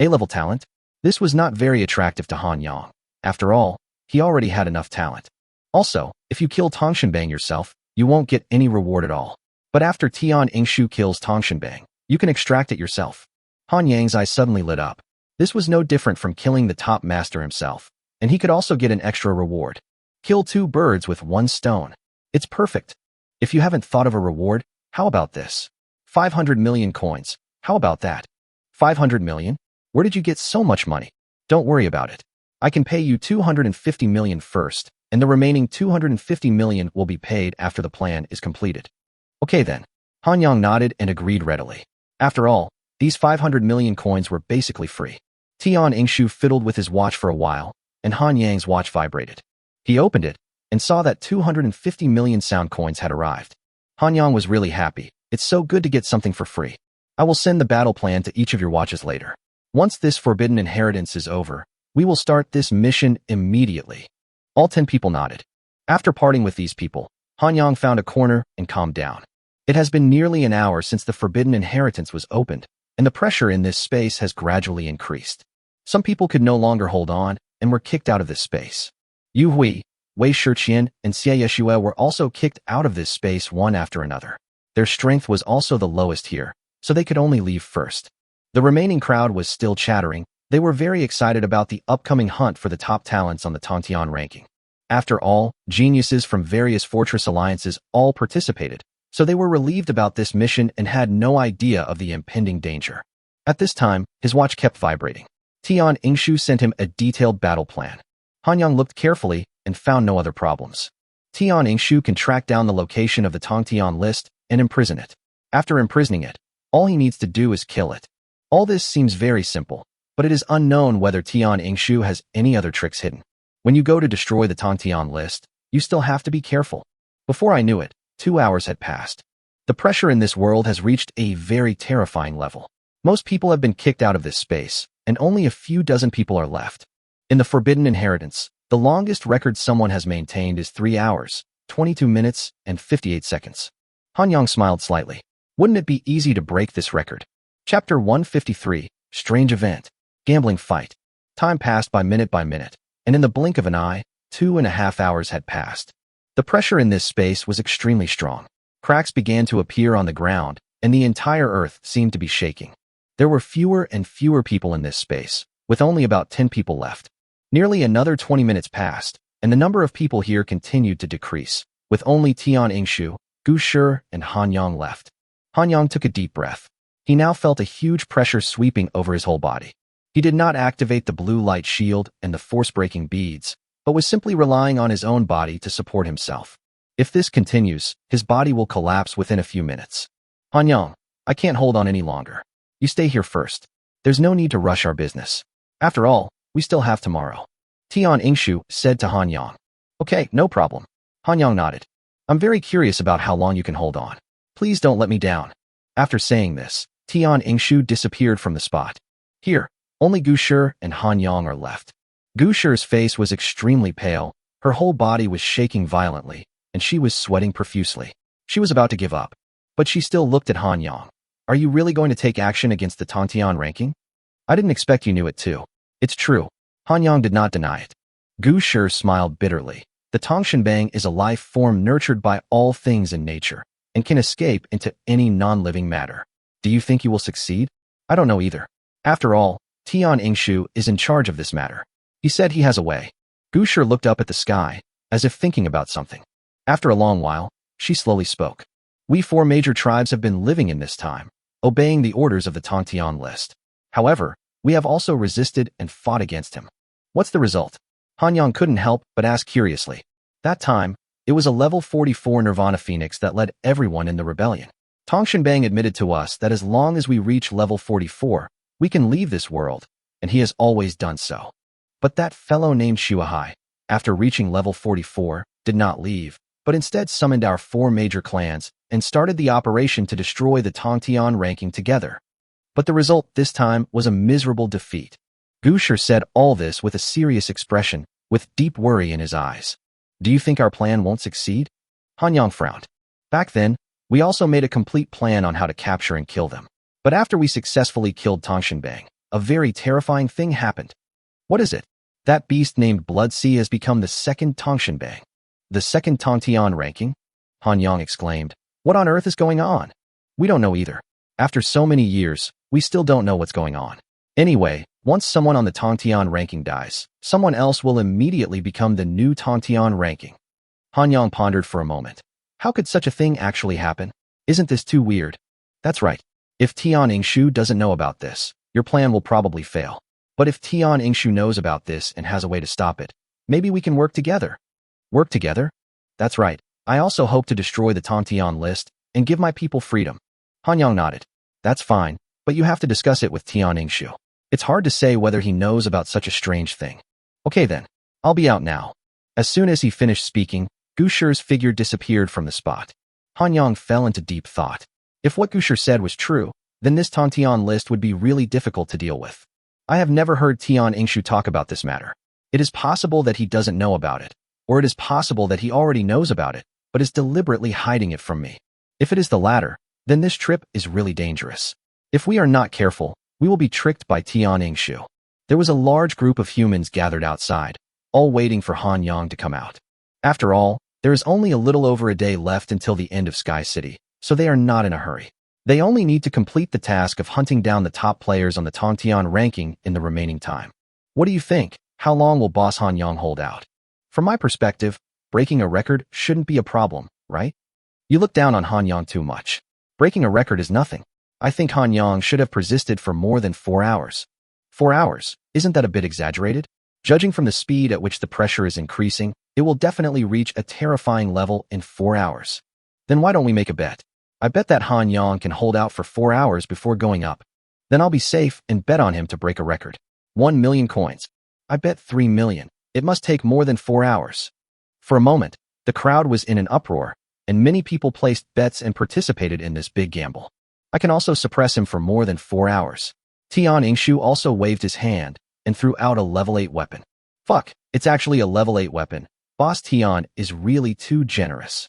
A-level talent? This was not very attractive to Han Yang. After all, he already had enough talent. Also, if you kill Tongshanbang yourself, you won't get any reward at all. But after Tian Yingshu kills Tongshanbang, you can extract it yourself. Han Yang's eyes suddenly lit up. This was no different from killing the top master himself, and he could also get an extra reward. Kill 2 birds with 1 stone. It's perfect. If you haven't thought of a reward, how about this? 500 million coins. How about that? 500 million? Where did you get so much money? Don't worry about it. I can pay you 250 million first, and the remaining 250 million will be paid after the plan is completed. Okay then. Han Yang nodded and agreed readily. After all, these 500 million coins were basically free. Tian Yingshu fiddled with his watch for a while, and Han Yang's watch vibrated. He opened it, and saw that 250 million sound coins had arrived. Han Yang was really happy. It's so good to get something for free. I will send the battle plan to each of your watches later. Once this forbidden inheritance is over, we will start this mission immediately. All 10 people nodded. After parting with these people, Han Yang found a corner and calmed down. It has been nearly an hour since the forbidden inheritance was opened, and the pressure in this space has gradually increased. Some people could no longer hold on and were kicked out of this space. Yu Hui, Wei Shiqian, and Xie Yeshue were also kicked out of this space one after another. Their strength was also the lowest here, so they could only leave first. The remaining crowd was still chattering. They were very excited about the upcoming hunt for the top talents on the Tongtian ranking. After all, geniuses from various fortress alliances all participated, so they were relieved about this mission and had no idea of the impending danger. At this time, his watch kept vibrating. Tian Yingshu sent him a detailed battle plan. Han Yang looked carefully and found no other problems. Tian Yingshu can track down the location of the Tongtian list and imprison it. After imprisoning it, all he needs to do is kill it. All this seems very simple, but it is unknown whether Tian Yingshu has any other tricks hidden. When you go to destroy the Tongtian list, You still have to be careful. Before I knew it, 2 hours had passed. The pressure in this world has reached a very terrifying level. Most people have been kicked out of this space, and only a few dozen people are left. In the Forbidden Inheritance, the longest record someone has maintained is 3 hours, 22 minutes, and 58 seconds. Han Yang smiled slightly. Wouldn't it be easy to break this record? Chapter 153, Strange Event. Gambling Fight. Time passed by minute, and in the blink of an eye, 2.5 hours had passed. The pressure in this space was extremely strong. Cracks began to appear on the ground, and the entire earth seemed to be shaking. There were fewer and fewer people in this space, with only about 10 people left. Nearly another 20 minutes passed, and the number of people here continued to decrease, with only Tian Yingshu, Gu Shi, and Han Yang left. Han Yang took a deep breath. He now felt a huge pressure sweeping over his whole body. He did not activate the blue light shield and the force-breaking beads, but was simply relying on his own body to support himself. If this continues, his body will collapse within a few minutes. Han Yang, I can't hold on any longer. You stay here first. There's no need to rush our business. After all, we still have tomorrow. Tian Yingshu said to Han Yang. Okay, no problem. Han Yang nodded. I'm very curious about how long you can hold on. Please don't let me down. After saying this, Tian Yingshu disappeared from the spot. Here, only Gu Shi and Han Yang are left. Gu Shi's face was extremely pale, her whole body was shaking violently, and she was sweating profusely. She was about to give up, but she still looked at Han Yang. Are you really going to take action against the Tongtian ranking? I didn't expect you knew it too. It's true. Han Yang did not deny it. Gu Shi smiled bitterly. The Tongshanbang is a life form nurtured by all things in nature, and can escape into any non-living matter. Do you think you will succeed? I don't know either. After all, Tian Yingshu is in charge of this matter. He said he has a way. Gu Shi looked up at the sky, as if thinking about something. After a long while, she slowly spoke. We 4 major tribes have been living in this time, obeying the orders of the Tongtian list. However, we have also resisted and fought against him. What's the result? Han Yang couldn't help but ask curiously. That time, it was a level 44 Nirvana Phoenix that led everyone in the rebellion. Tongshanbang admitted to us that as long as we reach level 44, we can leave this world, and he has always done so. But that fellow named Shuahai, after reaching level 44, did not leave, but instead summoned our 4 major clans and started the operation to destroy the Tongtian ranking together. But the result this time was a miserable defeat. Gu Shi said all this with a serious expression, with deep worry in his eyes. Do you think our plan won't succeed? Han Yang frowned. Back then, we also made a complete plan on how to capture and kill them. But after we successfully killed Tongshanbang, a very terrifying thing happened. What is it? That beast named Blood Sea has become the second Tongshanbang. The second Tongtian ranking? Han Yang exclaimed. What on earth is going on? We don't know either. After so many years, we still don't know what's going on. Anyway, once someone on the Tongtian ranking dies, someone else will immediately become the new Tongtian ranking. Han Yang pondered for a moment. How could such a thing actually happen? Isn't this too weird? That's right. If Tian Yingshu doesn't know about this, your plan will probably fail. But if Tian Yingshu knows about this and has a way to stop it, maybe we can work together. Work together? That's right. I also hope to destroy the Tongtian list and give my people freedom. Han Yang nodded. That's fine, but you have to discuss it with Tian Yingshu. It's hard to say whether he knows about such a strange thing. Okay then, I'll be out now. As soon as he finished speaking, Gu Shi's figure disappeared from the spot. Han Yang fell into deep thought. If what Gu Shi said was true, then this Tongtian list would be really difficult to deal with. I have never heard Tian Yingshu talk about this matter. It is possible that he doesn't know about it, or it is possible that he already knows about it, but is deliberately hiding it from me. If it is the latter, then this trip is really dangerous. If we are not careful, we will be tricked by Tian Yingshu. There was a large group of humans gathered outside, all waiting for Han Yang to come out. After all, there is only a little over a day left until the end of Sky City, so they are not in a hurry. They only need to complete the task of hunting down the top players on the Tongtian ranking in the remaining time. What do you think? How long will Boss Han Yang hold out? From my perspective, breaking a record shouldn't be a problem, right? You look down on Han Yang too much. Breaking a record is nothing. I think Han Yang should have persisted for more than 4 hours. 4 hours? Isn't that a bit exaggerated? Judging from the speed at which the pressure is increasing, it will definitely reach a terrifying level in 4 hours. Then why don't we make a bet? I bet that Han Yang can hold out for 4 hours before going up. Then I'll be safe and bet on him to break a record. 1 million coins. I bet 3 million. It must take more than 4 hours. For a moment, The crowd was in an uproar, and many people placed bets and participated in this big gamble. I can also suppress him for more than 4 hours. Tian Ingshu also waved his hand and threw out a level 8 weapon. Fuck, it's actually a level 8 weapon. Boss Tian is really too generous.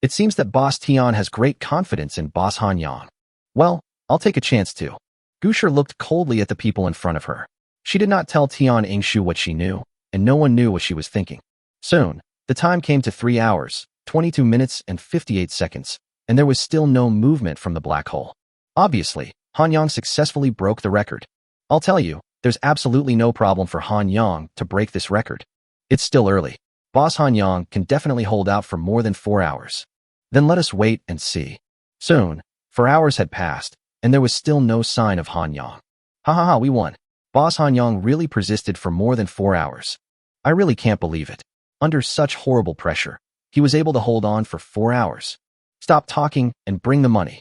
It seems that Boss Tian has great confidence in Boss Han Yang. Well, I'll take a chance too. Gusher looked coldly at the people in front of her. She did not tell Tian Ingshu what she knew, and no one knew what she was thinking. Soon, the time came to 3 hours, 22 minutes and 58 seconds, and there was still no movement from the black hole. Obviously, Han Yang successfully broke the record. I'll tell you, there's absolutely no problem for Han Yang to break this record. It's still early. Boss Han Yang can definitely hold out for more than 4 hours. Then let us wait and see. Soon, 4 hours had passed, and there was still no sign of Han Yang. Ha ha ha, we won. Boss Han Yang really persisted for more than 4 hours. I really can't believe it. Under such horrible pressure, he was able to hold on for 4 hours. Stop talking and bring the money.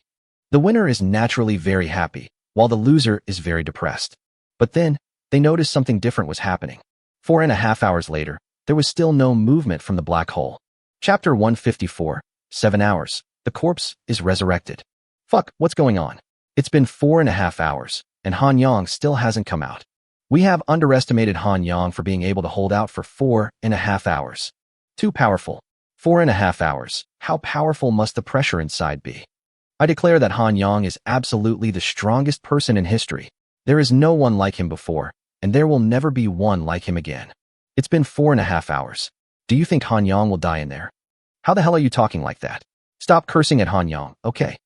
The winner is naturally very happy, while the loser is very depressed. But then, they noticed something different was happening. 4.5 hours later, there was still no movement from the black hole. Chapter 154, 7 hours. The corpse is resurrected. Fuck, what's going on? It's been 4.5 hours, and Han Yang still hasn't come out. We have underestimated Han Yang for being able to hold out for 4.5 hours. Too powerful. 4.5 hours. How powerful must the pressure inside be? I declare that Han Yang is absolutely the strongest person in history. There is no one like him before, and there will never be one like him again. It's been 4.5 hours. Do you think Han Yang will die in there? How the hell are you talking like that? Stop cursing at Han Yang, okay?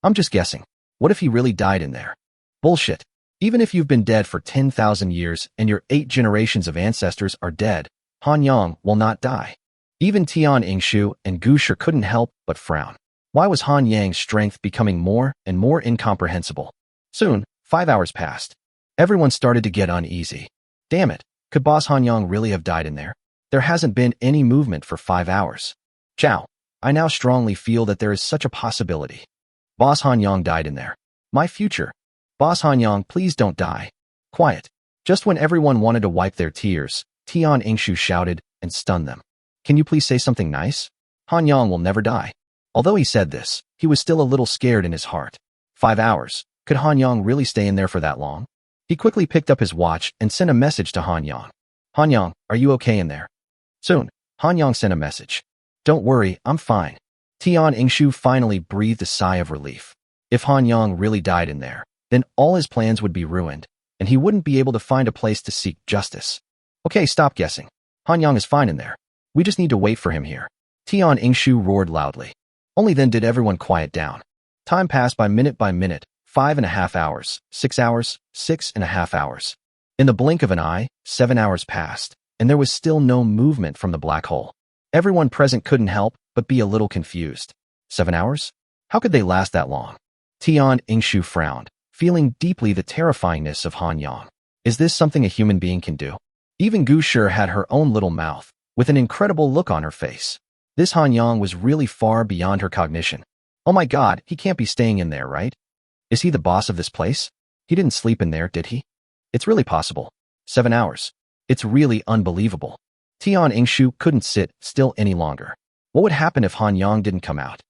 I'm just guessing. What if he really died in there? Bullshit. Even if you've been dead for 10,000 years and your 8 generations of ancestors are dead, Han Yang will not die. Even Tian Ingshu and Gusher couldn't help but frown. Why was Han Yang's strength becoming more and more incomprehensible? Soon, 5 hours passed. Everyone started to get uneasy. Damn it, could Boss Han Yang really have died in there? There hasn't been any movement for 5 hours. Chow, I now strongly feel that there is such a possibility. Boss Han Yang died in there. My future. Boss Han Yang, please don't die. Quiet. Just when everyone wanted to wipe their tears, Tian Ingshu shouted and stunned them. Can you please say something nice? Han Yang will never die. Although he said this, he was still a little scared in his heart. 5 hours. Could Han Yang really stay in there for that long? He quickly picked up his watch and sent a message to Han Yang. Han Yang, are you okay in there? Soon, Han Yang sent a message. Don't worry, I'm fine. Tian Ingshu finally breathed a sigh of relief. If Han Yang really died in there, then all his plans would be ruined, and he wouldn't be able to find a place to seek justice. Okay, stop guessing. Han Yang is fine in there. We just need to wait for him here. Tian Ingshu roared loudly. Only then did everyone quiet down. Time passed by minute, 5.5 hours, 6 hours, 6.5 hours. In the blink of an eye, 7 hours passed, and there was still no movement from the black hole. Everyone present couldn't help but be a little confused. 7 hours? How could they last that long? Tian Ingshu frowned, feeling deeply the terrifyingness of Han Yang. Is this something a human being can do? Even Gusher had her own little mouth, with an incredible look on her face. This Han Yang was really far beyond her cognition. Oh my god, he can't be staying in there, right? Is he the boss of this place? He didn't sleep in there, did he? It's really possible. 7 hours. It's really unbelievable. Tian Ingshu couldn't sit still any longer. What would happen if Han Yang didn't come out?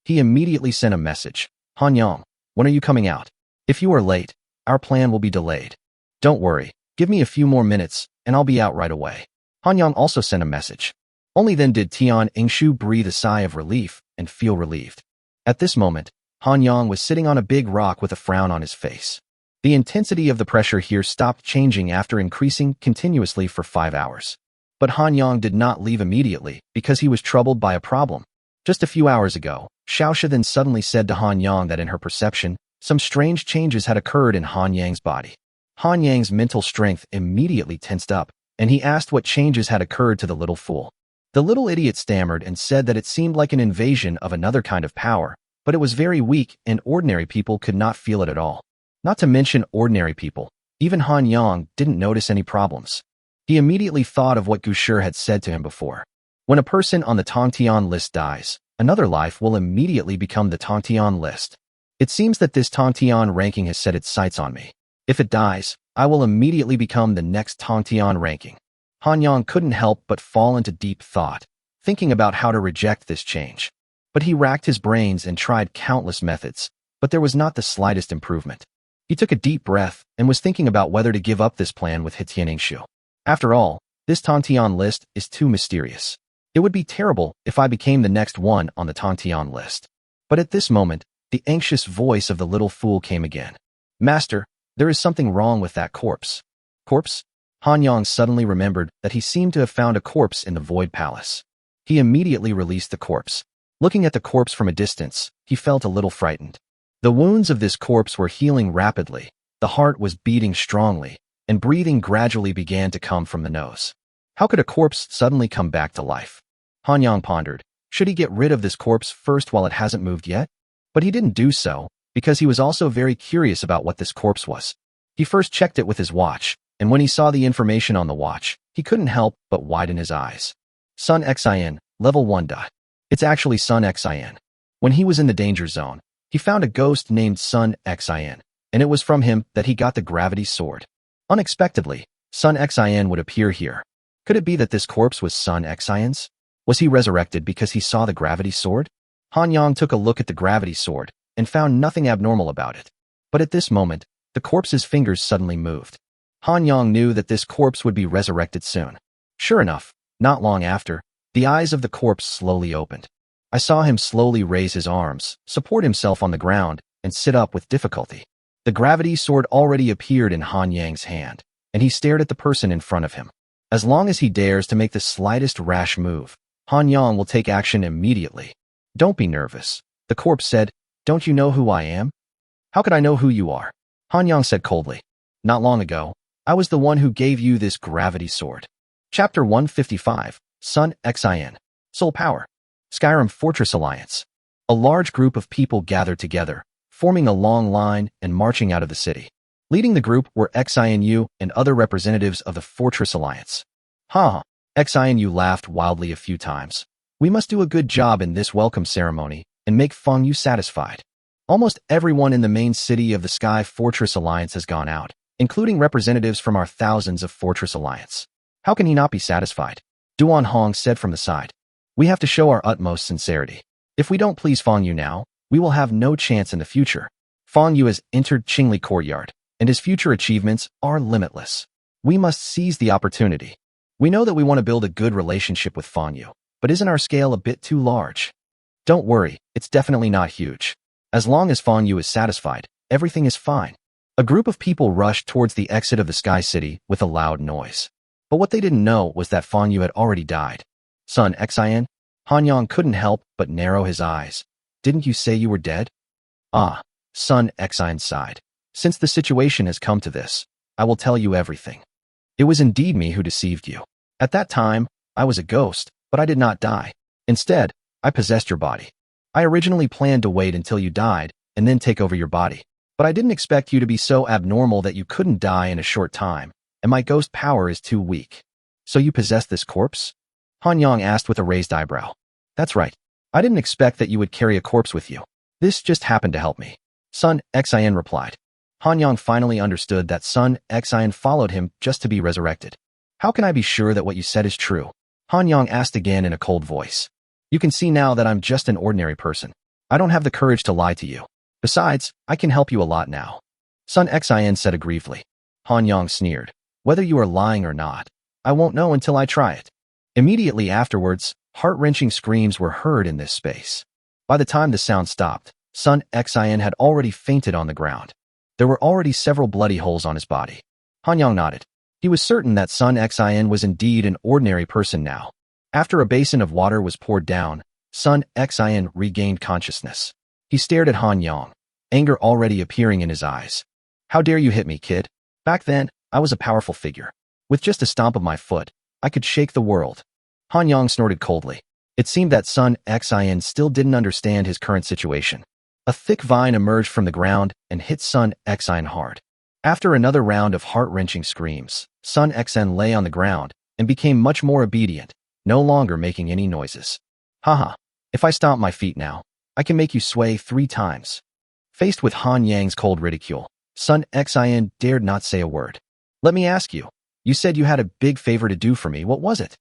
He immediately sent a message. Han Yang, when are you coming out? If you are late, our plan will be delayed. Don't worry, give me a few more minutes, and I'll be out right away. Han Yang also sent a message. Only then did Tian Ingshu breathe a sigh of relief and feel relieved. At this moment, Han Yang was sitting on a big rock with a frown on his face. The intensity of the pressure here stopped changing after increasing continuously for 5 hours. But Han Yang did not leave immediately because he was troubled by a problem. Just a few hours ago, Xiaoxia then suddenly said to Han Yang that in her perception, some strange changes had occurred in Han Yang's body. Han Yang's mental strength immediately tensed up, and he asked what changes had occurred to the little fool. The little idiot stammered and said that it seemed like an invasion of another kind of power, but it was very weak and ordinary people could not feel it at all. Not to mention ordinary people, even Han Yang didn't notice any problems. He immediately thought of what Gusher had said to him before. When a person on the Tongtian list dies, another life will immediately become the Tongtian list. It seems that this Tongtian ranking has set its sights on me. If it dies, I will immediately become the next Tongtian ranking. Han Yang couldn't help but fall into deep thought, thinking about how to reject this change. But he racked his brains and tried countless methods, but there was not the slightest improvement. He took a deep breath and was thinking about whether to give up this plan with Hitianingshu. After all, this Tontian list is too mysterious. It would be terrible if I became the next one on the Tontian list. But at this moment, the anxious voice of the little fool came again. Master, there is something wrong with that corpse. Corpse? Han Yang suddenly remembered that he seemed to have found a corpse in the Void Palace. He immediately released the corpse. Looking at the corpse from a distance, he felt a little frightened. The wounds of this corpse were healing rapidly, the heart was beating strongly, and breathing gradually began to come from the nose. How could a corpse suddenly come back to life? Han Yang pondered. Should he get rid of this corpse first while it hasn't moved yet? But he didn't do so, because he was also very curious about what this corpse was. He first checked it with his watch, and when he saw the information on the watch, he couldn't help but widen his eyes. Sun Xin, level 1. It's actually Sun Xin. When he was in the danger zone, he found a ghost named Sun Xin, and it was from him that he got the gravity sword. Unexpectedly, Sun Xin would appear here. Could it be that this corpse was Sun Xin's? Was he resurrected because he saw the gravity sword? Han Yang took a look at the gravity sword and found nothing abnormal about it. But at this moment, the corpse's fingers suddenly moved. Han Yang knew that this corpse would be resurrected soon. Sure enough, not long after, the eyes of the corpse slowly opened. I saw him slowly raise his arms, support himself on the ground, and sit up with difficulty. The gravity sword already appeared in Han Yang's hand, and he stared at the person in front of him. As long as he dares to make the slightest rash move, Han Yang will take action immediately. Don't be nervous, the corpse said. Don't you know who I am? How could I know who you are? Han Yang said coldly. Not long ago, I was the one who gave you this gravity sword. Chapter 155, Sun Xin. Soul Power. Skyrim Fortress Alliance. A large group of people gathered together, forming a long line and marching out of the city. Leading the group were Xinu and other representatives of the Fortress Alliance. Xinu laughed wildly a few times. We must do a good job in this welcome ceremony and make Feng Yu satisfied. Almost everyone in the main city of the Sky Fortress Alliance has gone out, including representatives from our thousands of Fortress Alliance. How can he not be satisfied? Duan Hong said from the side. We have to show our utmost sincerity. If we don't please Feng Yu now, we will have no chance in the future. Feng Yu has entered Qingli Courtyard, and his future achievements are limitless. We must seize the opportunity. We know that we want to build a good relationship with Feng Yu, but isn't our scale a bit too large? Don't worry, it's definitely not huge. As long as Feng Yu is satisfied, everything is fine. A group of people rushed towards the exit of the Sky City with a loud noise. But what they didn't know was that Feng Yu had already died. Sun Xin? Han Yang couldn't help but narrow his eyes. Didn't you say you were dead? Sun Xin sighed. Since the situation has come to this, I will tell you everything. It was indeed me who deceived you. At that time, I was a ghost, but I did not die. Instead, I possessed your body. I originally planned to wait until you died and then take over your body. But I didn't expect you to be so abnormal that you couldn't die in a short time, and my ghost power is too weak. So you possess this corpse? Han Yang asked with a raised eyebrow. That's right. I didn't expect that you would carry a corpse with you. This just happened to help me. Sun Xin replied. Han Yang finally understood that Sun Xin followed him just to be resurrected. How can I be sure that what you said is true? Han Yang asked again in a cold voice. You can see now that I'm just an ordinary person. I don't have the courage to lie to you. Besides, I can help you a lot now. Sun Xin said aggrievely. Han Yang sneered. Whether you are lying or not, I won't know until I try it. Immediately afterwards, heart-wrenching screams were heard in this space. By the time the sound stopped, Sun Xin had already fainted on the ground. There were already several bloody holes on his body. Han Yang nodded. He was certain that Sun Xin was indeed an ordinary person now. After a basin of water was poured down, Sun Xin regained consciousness. He stared at Han Yang, anger already appearing in his eyes. How dare you hit me, kid? Back then, I was a powerful figure. With just a stomp of my foot, I could shake the world. Han Yang snorted coldly. It seemed that Sun Xin still didn't understand his current situation. A thick vine emerged from the ground and hit Sun Xin hard. After another round of heart-wrenching screams, Sun Xin lay on the ground and became much more obedient, no longer making any noises. Haha, if I stomp my feet now, I can make you sway 3 times. Faced with Han Yang's cold ridicule, Sun Xin dared not say a word. Let me ask you, you said you had a big favor to do for me, what was it?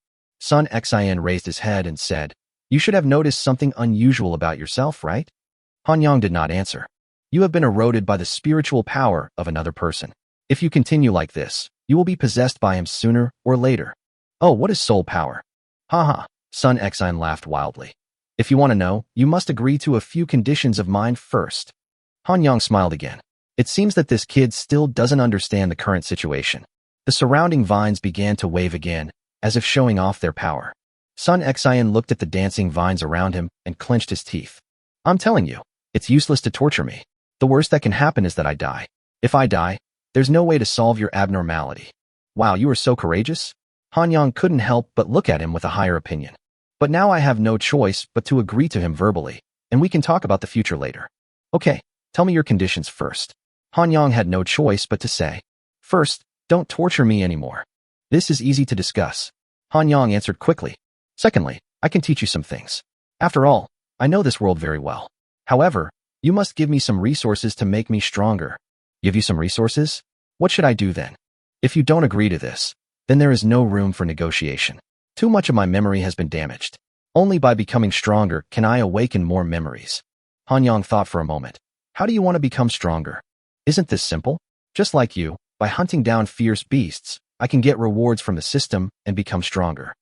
Sun Xin raised his head and said, "You should have noticed something unusual about yourself, right?" Han Yang did not answer. "You have been eroded by the spiritual power of another person. If you continue like this, you will be possessed by him sooner or later." "Oh, what is soul power?" "Haha," Sun Xin laughed wildly. "If you want to know, you must agree to a few conditions of mine first." Han Yang smiled again. It seems that this kid still doesn't understand the current situation. The surrounding vines began to wave again, as if showing off their power. Sun Xin looked at the dancing vines around him and clenched his teeth. "I'm telling you, it's useless to torture me. The worst that can happen is that I die. If I die, there's no way to solve your abnormality." "Wow, you are so courageous?" Han Yang couldn't help but look at him with a higher opinion. "But now I have no choice but to agree to him verbally, and we can talk about the future later." "Okay, tell me your conditions first." Han Yang had no choice but to say, "First, don't torture me anymore." "This is easy to discuss," Han Yang answered quickly. "Secondly, I can teach you some things. After all, I know this world very well. However, you must give me some resources to make me stronger." "Give you some resources? What should I do then?" "If you don't agree to this, then there is no room for negotiation. Too much of my memory has been damaged. Only by becoming stronger can I awaken more memories." Han Yang thought for a moment. "How do you want to become stronger?" "Isn't this simple? Just like you, by hunting down fierce beasts, I can get rewards from the system and become stronger."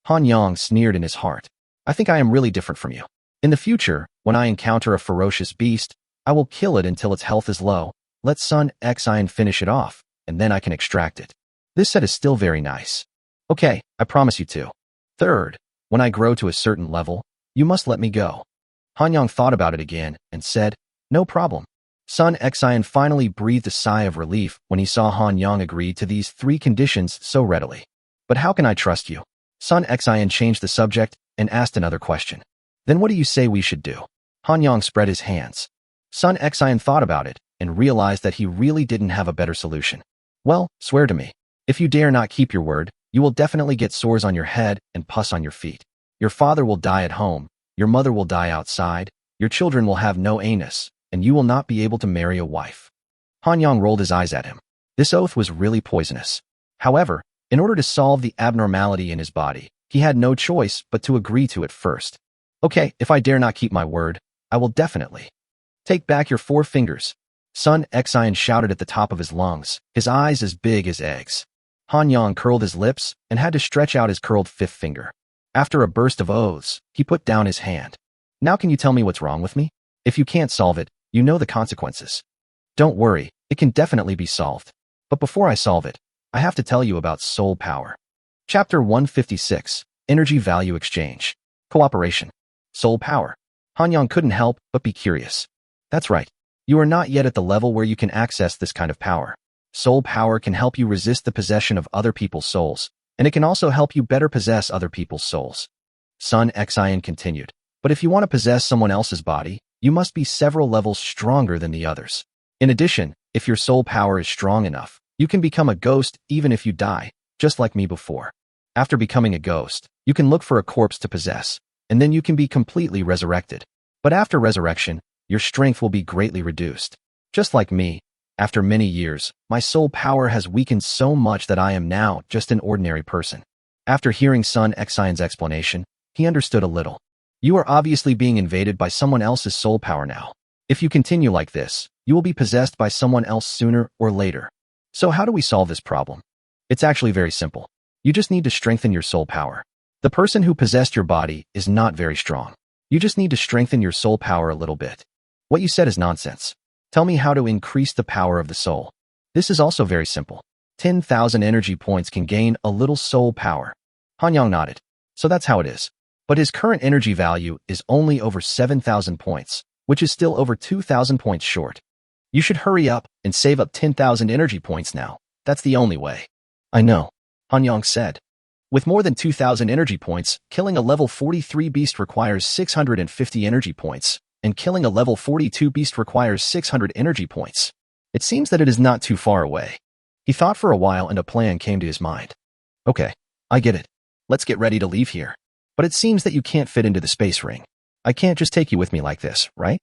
Han Yang sneered in his heart. "I think I am really different from you. In the future, when I encounter a ferocious beast, I will kill it until its health is low, let Sun Xin finish it off, and then I can extract it. This set is still very nice. Okay, I promise you to. Third, when I grow to a certain level, you must let me go." Han Yang thought about it again and said, "No problem." Sun Xin finally breathed a sigh of relief when he saw Han Yang agree to these 3 conditions so readily. "But how can I trust you?" Sun Xin changed the subject and asked another question. "Then what do you say we should do?" Han Yang spread his hands. Sun Xin thought about it and realized that he really didn't have a better solution. "Well, swear to me. If you dare not keep your word, you will definitely get sores on your head and pus on your feet. Your father will die at home, your mother will die outside, your children will have no anus, and you will not be able to marry a wife." Han Yang rolled his eyes at him. This oath was really poisonous. However, in order to solve the abnormality in his body, he had no choice but to agree to it first. "Okay, if I dare not keep my word, I will definitely." "Take back your 4 fingers." Sun Xin shouted at the top of his lungs, his eyes as big as eggs. Han Yang curled his lips and had to stretch out his curled 5th finger. After a burst of oaths, he put down his hand. "Now can you tell me what's wrong with me? If you can't solve it, you know the consequences." "Don't worry, it can definitely be solved. But before I solve it, I have to tell you about soul power." Chapter 156, Energy Value Exchange. Cooperation. Soul power. Han Yang couldn't help but be curious. "That's right. You are not yet at the level where you can access this kind of power. Soul power can help you resist the possession of other people's souls, and it can also help you better possess other people's souls." Sun Xin continued. "But if you want to possess someone else's body, you must be several levels stronger than the others. In addition, if your soul power is strong enough, you can become a ghost even if you die, just like me before. After becoming a ghost, you can look for a corpse to possess, and then you can be completely resurrected. But after resurrection, your strength will be greatly reduced. Just like me, after many years, my soul power has weakened so much that I am now just an ordinary person." After hearing Sun Xion's explanation, he understood a little. "You are obviously being invaded by someone else's soul power now. If you continue like this, you will be possessed by someone else sooner or later. So how do we solve this problem? It's actually very simple. You just need to strengthen your soul power. The person who possessed your body is not very strong. You just need to strengthen your soul power a little bit." "What you said is nonsense. Tell me how to increase the power of the soul." "This is also very simple. 10,000 energy points can gain a little soul power." Han Yang nodded. "So that's how it is. But his current energy value is only over 7,000 points, which is still over 2,000 points short. You should hurry up and save up 10,000 energy points now. That's the only way." "I know," Han Yang said. "With more than 2,000 energy points, killing a level 43 beast requires 650 energy points, and killing a level 42 beast requires 600 energy points. It seems that it is not too far away." He thought for a while and a plan came to his mind. "Okay, I get it. Let's get ready to leave here. But it seems that you can't fit into the space ring. I can't just take you with me like this, right?"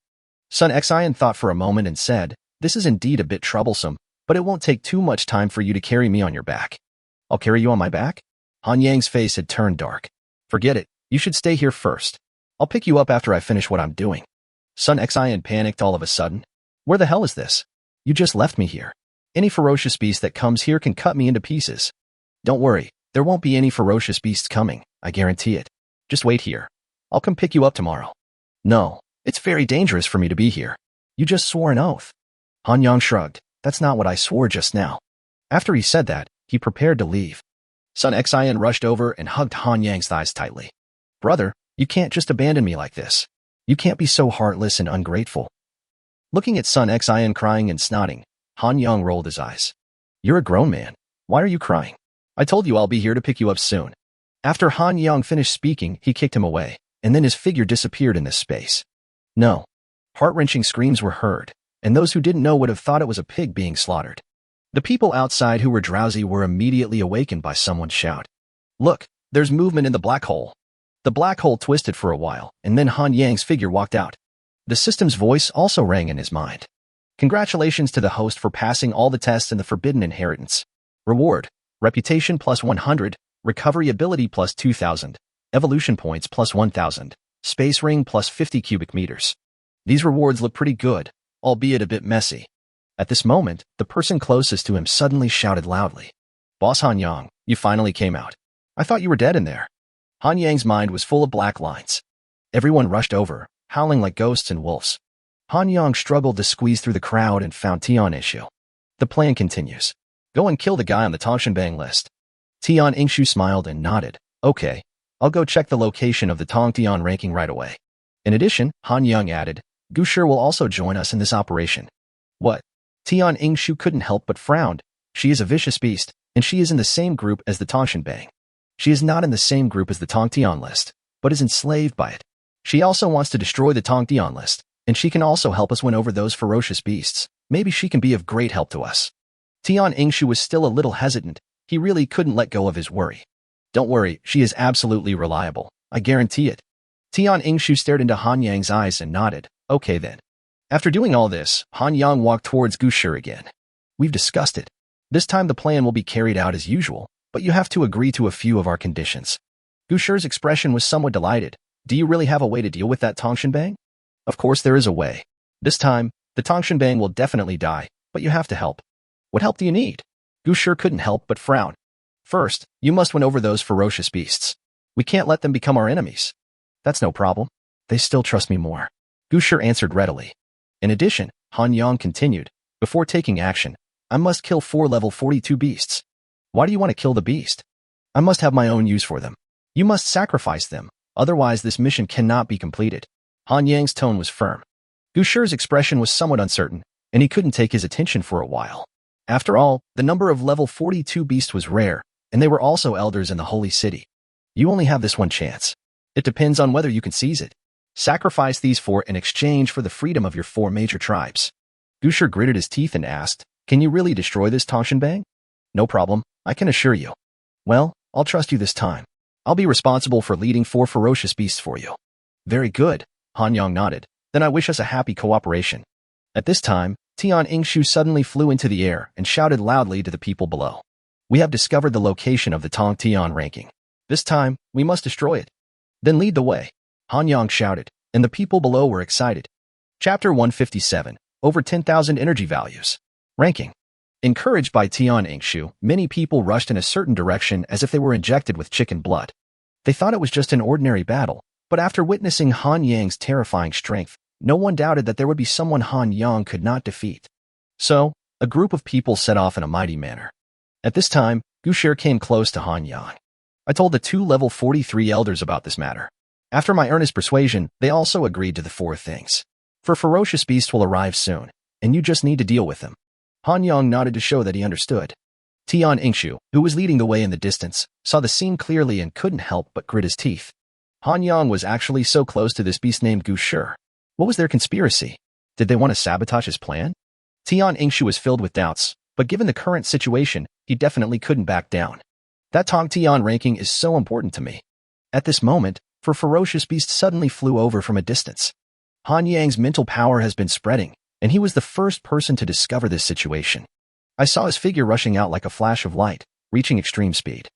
Sun Xian thought for a moment and said, "This is indeed a bit troublesome, but it won't take too much time for you to carry me on your back." "I'll carry you on my back?" Han Yang's face had turned dark. Forget it. You should stay here first. I'll pick you up after I finish what I'm doing. Sun Xian panicked all of a sudden. Where the hell is this? You just left me here. Any ferocious beast that comes here can cut me into pieces. Don't worry, there won't be any ferocious beasts coming, I guarantee it. Just wait here. I'll come pick you up tomorrow. No, it's very dangerous for me to be here. You just swore an oath. Han Yang shrugged. That's not what I swore just now. After he said that, he prepared to leave. Sun Xian rushed over and hugged Han Yang's thighs tightly. Brother, you can't just abandon me like this. You can't be so heartless and ungrateful. Looking at Sun Xian crying and snotting, Han Yang rolled his eyes. You're a grown man. Why are you crying? I told you I'll be here to pick you up soon. After Han Yang finished speaking, he kicked him away, and then his figure disappeared in this space. No. Heart-wrenching screams were heard, and those who didn't know would have thought it was a pig being slaughtered. The people outside who were drowsy were immediately awakened by someone's shout. Look, there's movement in the black hole. The black hole twisted for a while, and then Han Yang's figure walked out. The system's voice also rang in his mind. Congratulations to the host for passing all the tests in the Forbidden Inheritance. Reward: Reputation plus 100, Recovery Ability plus 2,000, Evolution Points plus 1,000, Space Ring plus 50 cubic meters. These rewards look pretty good, albeit a bit messy. At this moment, the person closest to him suddenly shouted loudly. Boss Han Yang, you finally came out. I thought you were dead in there. Han Yang's mind was full of black lines. Everyone rushed over, howling like ghosts and wolves. Han Yang struggled to squeeze through the crowd and found Tian Ingshu. The plan continues. Go and kill the guy on the Tongshanbang list. Tian Ingshu smiled and nodded. Okay, I'll go check the location of the Tongtian ranking right away. In addition, Han Yang added, Usher will also join us in this operation. What? Tian Ingshu couldn't help but frown. She is a vicious beast, and she is in the same group as the Tongshanbang. She is not in the same group as the Tongtian list, but is enslaved by it. She also wants to destroy the Tongtian list, and she can also help us win over those ferocious beasts. Maybe she can be of great help to us. Tian Ingshu was still a little hesitant. He really couldn't let go of his worry. Don't worry, she is absolutely reliable. I guarantee it. Tian Ingshu stared into Han Yang's eyes and nodded. Okay then. After doing all this, Han Yang walked towards Gusher again. We've discussed it. This time the plan will be carried out as usual, but you have to agree to a few of our conditions. Gusher's expression was somewhat delighted. Do you really have a way to deal with that Tongshanbang? Of course there is a way. This time, the Tongshanbang will definitely die, but you have to help. What help do you need? Gusher couldn't help but frown. First, you must win over those ferocious beasts. We can't let them become our enemies. That's no problem. They still trust me more. Gusher answered readily. In addition, Han Yang continued, before taking action, I must kill 4 level 42 beasts. Why do you want to kill the beast? I must have my own use for them. You must sacrifice them, otherwise this mission cannot be completed. Han Yang's tone was firm. Gusher's expression was somewhat uncertain, and he couldn't take his attention for a while. After all, the number of level 42 beasts was rare, and they were also elders in the holy city. You only have this one chance. It depends on whether you can seize it. Sacrifice these 4 in exchange for the freedom of your 4 major tribes. Gusher gritted his teeth and asked, Can you really destroy this Tongshanbang? No problem, I can assure you. Well, I'll trust you this time. I'll be responsible for leading 4 ferocious beasts for you. Very good, Han Yang nodded. Then I wish us a happy cooperation. At this time, Tian Ingshu suddenly flew into the air and shouted loudly to the people below. We have discovered the location of the Tongtian ranking. This time, we must destroy it. Then lead the way. Han Yang shouted, and the people below were excited. Chapter 157, Over 10,000 Energy Values. Ranking. Encouraged by Tian Ingshu, many people rushed in a certain direction as if they were injected with chicken blood. They thought it was just an ordinary battle, but after witnessing Han Yang's terrifying strength, no one doubted that there would be someone Han Yang could not defeat. So, a group of people set off in a mighty manner. At this time, Gusher came close to Han Yang. I told the 2 level 43 elders about this matter. After my earnest persuasion, they also agreed to the 4 things. For ferocious beasts will arrive soon, and you just need to deal with them. Han Yang nodded to show that he understood. Tian Ingshu, who was leading the way in the distance, saw the scene clearly and couldn't help but grit his teeth. Han Yang was actually so close to this beast named Gusher. What was their conspiracy? Did they want to sabotage his plan? Tian Ingshu was filled with doubts, but given the current situation, he definitely couldn't back down. That Tongtian ranking is so important to me. At this moment, a ferocious beast suddenly flew over from a distance. Han Yang's mental power has been spreading, and he was the first person to discover this situation. I saw his figure rushing out like a flash of light, reaching extreme speed.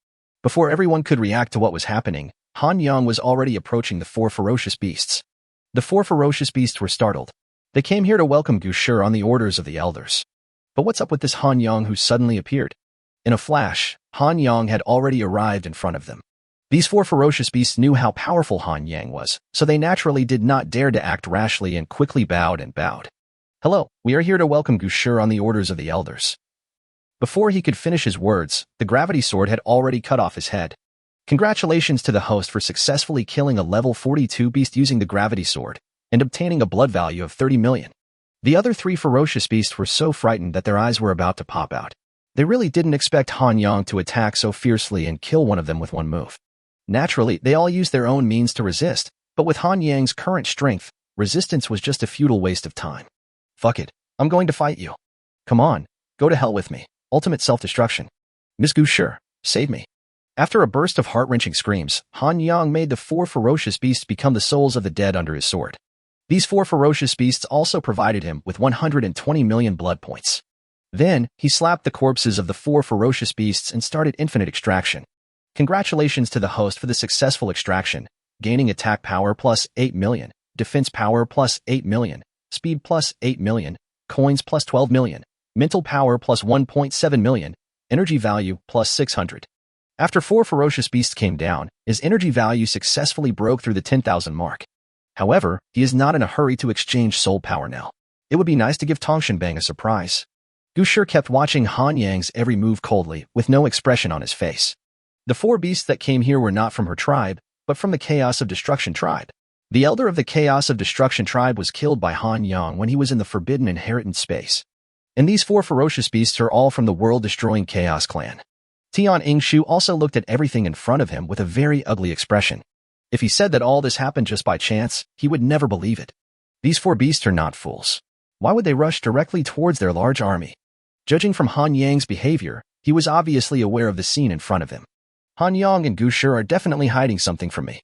Before everyone could react to what was happening, Han Yang was already approaching the four ferocious beasts. The four ferocious beasts were startled. They came here to welcome Usher on the orders of the elders. But what's up with this Han Yang who suddenly appeared? In a flash, Han Yang had already arrived in front of them. These four ferocious beasts knew how powerful Han Yang was, so they naturally did not dare to act rashly and quickly bowed. Hello, we are here to welcome Usher on the orders of the elders. Before he could finish his words, the gravity sword had already cut off his head. Congratulations to the host for successfully killing a level 42 beast using the gravity sword and obtaining a blood value of 30 million. The other three ferocious beasts were so frightened that their eyes were about to pop out. They really didn't expect Han Yang to attack so fiercely and kill one of them with one move. Naturally, they all used their own means to resist, but with Han Yang's current strength, resistance was just a futile waste of time. Fuck it, I'm going to fight you. Come on, go to hell with me. Ultimate self-destruction. Miss Usher, save me. After a burst of heart-wrenching screams, Han Yang made the four ferocious beasts become the souls of the dead under his sword. These four ferocious beasts also provided him with 120 million blood points. Then, he slapped the corpses of the four ferocious beasts and started infinite extraction. Congratulations to the host for the successful extraction, gaining attack power plus 8 million, defense power plus 8 million, speed plus 8 million, coins plus 12 million, mental power plus 1.7 million, energy value plus 600. After four ferocious beasts came down, his energy value successfully broke through the 10,000 mark. However, he is not in a hurry to exchange soul power now. It would be nice to give Tongshanbang a surprise. Usher kept watching Han Yang's every move coldly, with no expression on his face. The four beasts that came here were not from her tribe, but from the Chaos of Destruction tribe. The elder of the Chaos of Destruction tribe was killed by Han Yang when he was in the Forbidden Inheritance space. And these four ferocious beasts are all from the world-destroying Chaos clan. Tian Yingshu also looked at everything in front of him with a very ugly expression. If he said that all this happened just by chance, he would never believe it. These four beasts are not fools. Why would they rush directly towards their large army? Judging from Han Yang's behavior, he was obviously aware of the scene in front of him. Han Yang and Usher are definitely hiding something from me.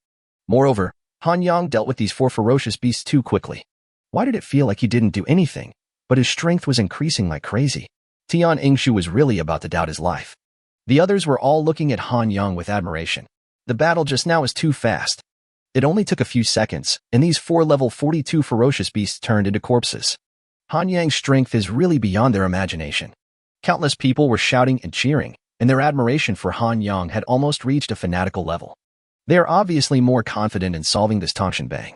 Moreover, Han Yang dealt with these four ferocious beasts too quickly. Why did it feel like he didn't do anything, but his strength was increasing like crazy? Tian Yingshu was really about to doubt his life. The others were all looking at Han Yang with admiration. The battle just now is too fast. It only took a few seconds, and these four level 42 ferocious beasts turned into corpses. Han Yang's strength is really beyond their imagination. Countless people were shouting and cheering, and their admiration for Han Yang had almost reached a fanatical level. They are obviously more confident in solving this Tongshanbang.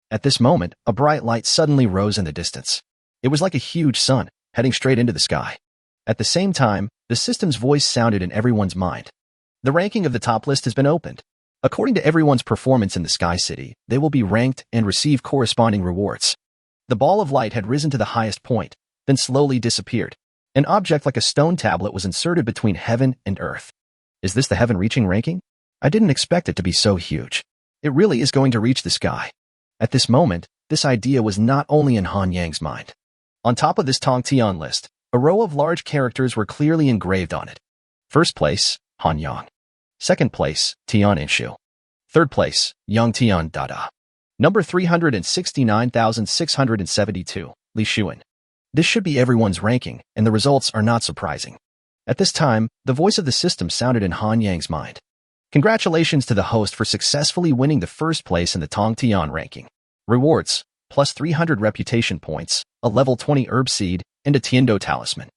At this moment, a bright light suddenly rose in the distance. It was like a huge sun, heading straight into the sky. At the same time, the system's voice sounded in everyone's mind. The ranking of the top list has been opened. According to everyone's performance in the Sky City, they will be ranked and receive corresponding rewards. The ball of light had risen to the highest point, then slowly disappeared. An object like a stone tablet was inserted between heaven and earth. Is this the heaven-reaching ranking? I didn't expect it to be so huge. It really is going to reach the sky. At this moment, this idea was not only in Han Yang's mind. On top of this Tong Tian list, a row of large characters were clearly engraved on it. First place, Han Yang. Second place, Tian Yingshu. Third place, Yang Tian Dada. Number 369,672, Li Xuan. This should be everyone's ranking, and the results are not surprising. At this time, the voice of the system sounded in Han Yang's mind. Congratulations to the host for successfully winning the first place in the Tong Tian ranking. Rewards, plus 300 reputation points, a level 20 herb seed, and a Tiendo talisman.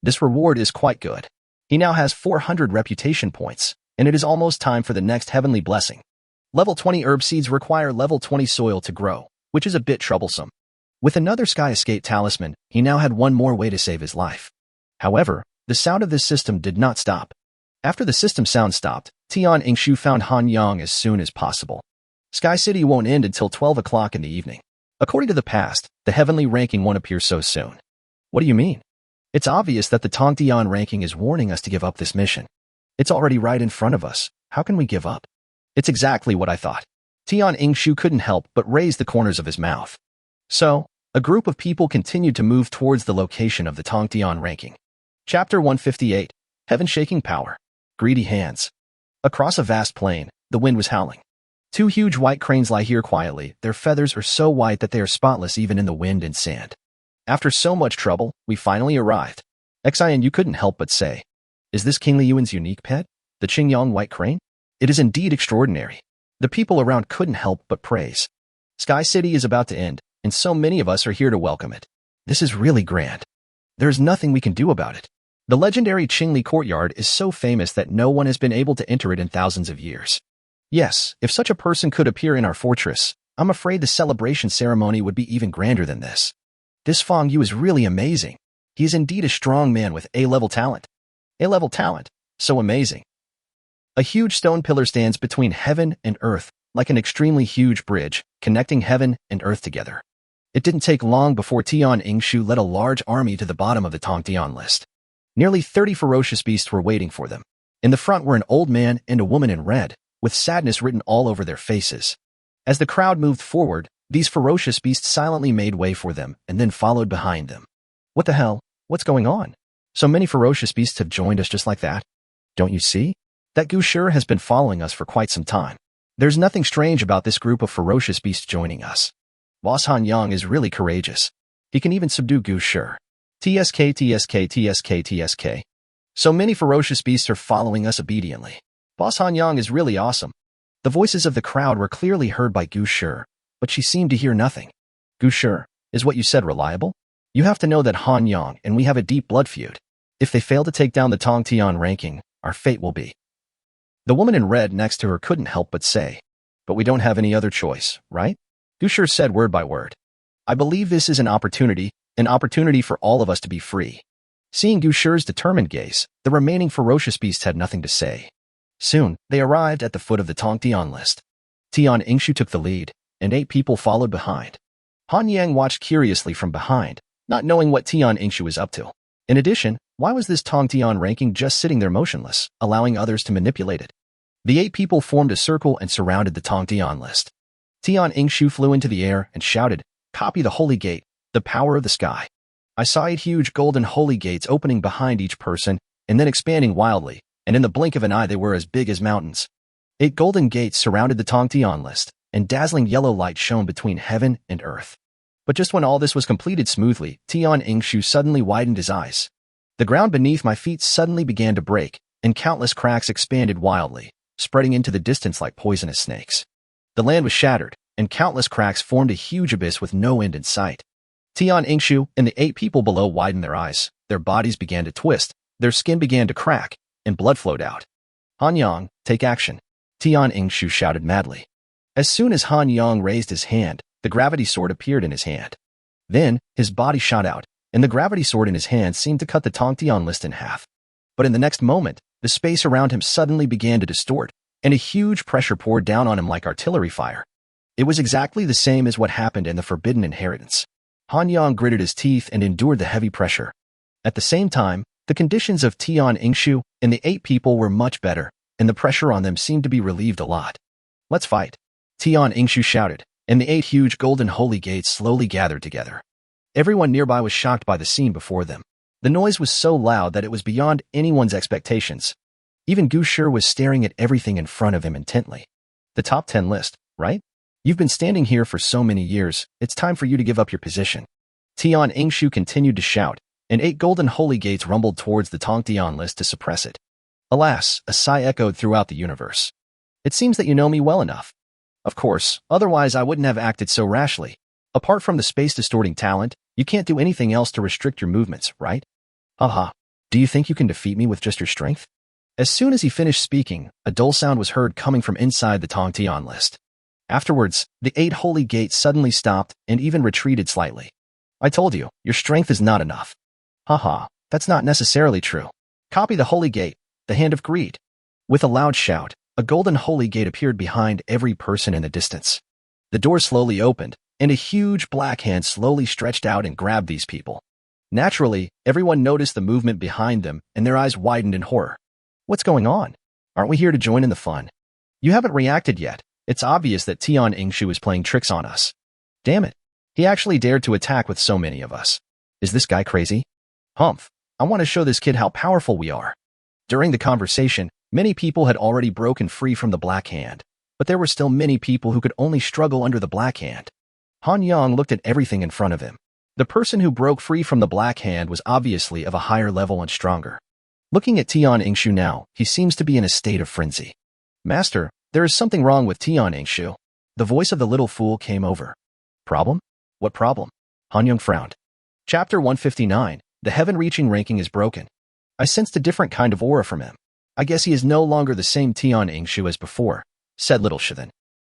This reward is quite good. He now has 400 reputation points, and it is almost time for the next heavenly blessing. Level 20 herb seeds require level 20 soil to grow, which is a bit troublesome. With another Sky Escape talisman, he now had one more way to save his life. However, the sound of this system did not stop. After the system sound stopped, Tian Yingshu found Han Yang as soon as possible. Sky City won't end until 12 o'clock in the evening. According to the past, the heavenly ranking won't appear so soon. What do you mean? It's obvious that the Tong Tian ranking is warning us to give up this mission. It's already right in front of us. How can we give up? It's exactly what I thought. Tian Yingshu couldn't help but raise the corners of his mouth. So, a group of people continued to move towards the location of the Tong Tian ranking. Chapter 158, Heaven-Shaking Power. Greedy Hands. Across a vast plain, the wind was howling. Two huge white cranes lie here quietly. Their feathers are so white that they are spotless even in the wind and sand. After so much trouble, we finally arrived. Xian, you couldn't help but say, is this King Liyuan's unique pet? The Qingyang White Crane? It is indeed extraordinary. The people around couldn't help but praise. Sky City is about to end, and so many of us are here to welcome it. This is really grand. There's nothing we can do about it. The legendary Qingli Courtyard is so famous that no one has been able to enter it in thousands of years. Yes, if such a person could appear in our fortress, I'm afraid the celebration ceremony would be even grander than this. This Feng Yu is really amazing. He is indeed a strong man with A-level talent. A-level talent? So amazing. A huge stone pillar stands between heaven and earth, like an extremely huge bridge, connecting heaven and earth together. It didn't take long before Tian Yingshu led a large army to the bottom of the Tongtian list. Nearly 30 ferocious beasts were waiting for them. In the front were an old man and a woman in red, with sadness written all over their faces. As the crowd moved forward, these ferocious beasts silently made way for them and then followed behind them. What the hell? What's going on? So many ferocious beasts have joined us just like that. Don't you see? That usher has been following us for quite some time. There's nothing strange about this group of ferocious beasts joining us. Boss Han Yang is really courageous. He can even subdue usher. TSK. So many ferocious beasts are following us obediently. Boss Han Yang is really awesome. The voices of the crowd were clearly heard by usher, but she seemed to hear nothing. Usher, is what you said reliable? You have to know that Han Yang and we have a deep blood feud. If they fail to take down the Tongtian ranking, our fate will be. The woman in red next to her couldn't help but say, but we don't have any other choice, right? Usher said word by word. I believe this is an opportunity for all of us to be free. Seeing Usher's determined gaze, the remaining ferocious beasts had nothing to say. Soon, they arrived at the foot of the Tongtian list. Tian Yingshu took the lead, and 8 people followed behind. Han Yang watched curiously from behind, not knowing what Tian Yingshu was up to. In addition, why was this Tongtian ranking just sitting there motionless, allowing others to manipulate it? The 8 people formed a circle and surrounded the Tongtian list. Tian Yingshu flew into the air and shouted, "Copy the holy gate, the power of the sky." I saw 8 huge golden holy gates opening behind each person and then expanding wildly, and in the blink of an eye they were as big as mountains. 8 golden gates surrounded the Tongtian list, and dazzling yellow light shone between heaven and earth. But just when all this was completed smoothly, Tian Yingshu suddenly widened his eyes. The ground beneath my feet suddenly began to break, and countless cracks expanded wildly, spreading into the distance like poisonous snakes. The land was shattered, and countless cracks formed a huge abyss with no end in sight. Tian Yingshu and the 8 people below widened their eyes, their bodies began to twist, their skin began to crack, and blood flowed out. Han Yang, take action, Tian Yingshu shouted madly. As soon as Han Yang raised his hand, the gravity sword appeared in his hand. Then, his body shot out, and the gravity sword in his hand seemed to cut the Tongtian list in half. But in the next moment, the space around him suddenly began to distort, and a huge pressure poured down on him like artillery fire. It was exactly the same as what happened in the Forbidden Inheritance. Han Yang gritted his teeth and endured the heavy pressure. At the same time, the conditions of Tian Yingshu and the 8 people were much better, and the pressure on them seemed to be relieved a lot. Let's fight, Tian Yingshu shouted, and the 8 huge golden holy gates slowly gathered together. Everyone nearby was shocked by the scene before them. The noise was so loud that it was beyond anyone's expectations. Even usher was staring at everything in front of him intently. The top 10 list, right? You've been standing here for so many years, it's time for you to give up your position. Tian Yingshu continued to shout, and 8 golden holy gates rumbled towards the Tongtian list to suppress it. Alas, a sigh echoed throughout the universe. It seems that you know me well enough. Of course, otherwise I wouldn't have acted so rashly. Apart from the space-distorting talent, you can't do anything else to restrict your movements, right? Haha, do you think you can defeat me with just your strength? As soon as he finished speaking, a dull sound was heard coming from inside the Tongtian list. Afterwards, the 8 holy gates suddenly stopped and even retreated slightly. I told you, your strength is not enough. Haha, that's not necessarily true. Copy the holy gate, the hand of greed. With a loud shout, a golden holy gate appeared behind every person in the distance. The door slowly opened, and a huge black hand slowly stretched out and grabbed these people. Naturally, everyone noticed the movement behind them, and their eyes widened in horror. What's going on? Aren't we here to join in the fun? You haven't reacted yet. It's obvious that Tian Yingshu is playing tricks on us. Damn it. He actually dared to attack with so many of us. Is this guy crazy? Humph. I want to show this kid how powerful we are. During the conversation, many people had already broken free from the Black Hand, but there were still many people who could only struggle under the Black Hand. Han Yang looked at everything in front of him. The person who broke free from the Black Hand was obviously of a higher level and stronger. Looking at Tian Ingshu now, he seems to be in a state of frenzy. Master, there is something wrong with Tian Ingshu. The voice of the little fool came over. Problem? What problem? Han Young frowned. Chapter 159, the heaven-reaching ranking is broken. I sensed a different kind of aura from him. I guess he is no longer the same Tian Ingshu as before, said Little Shithan.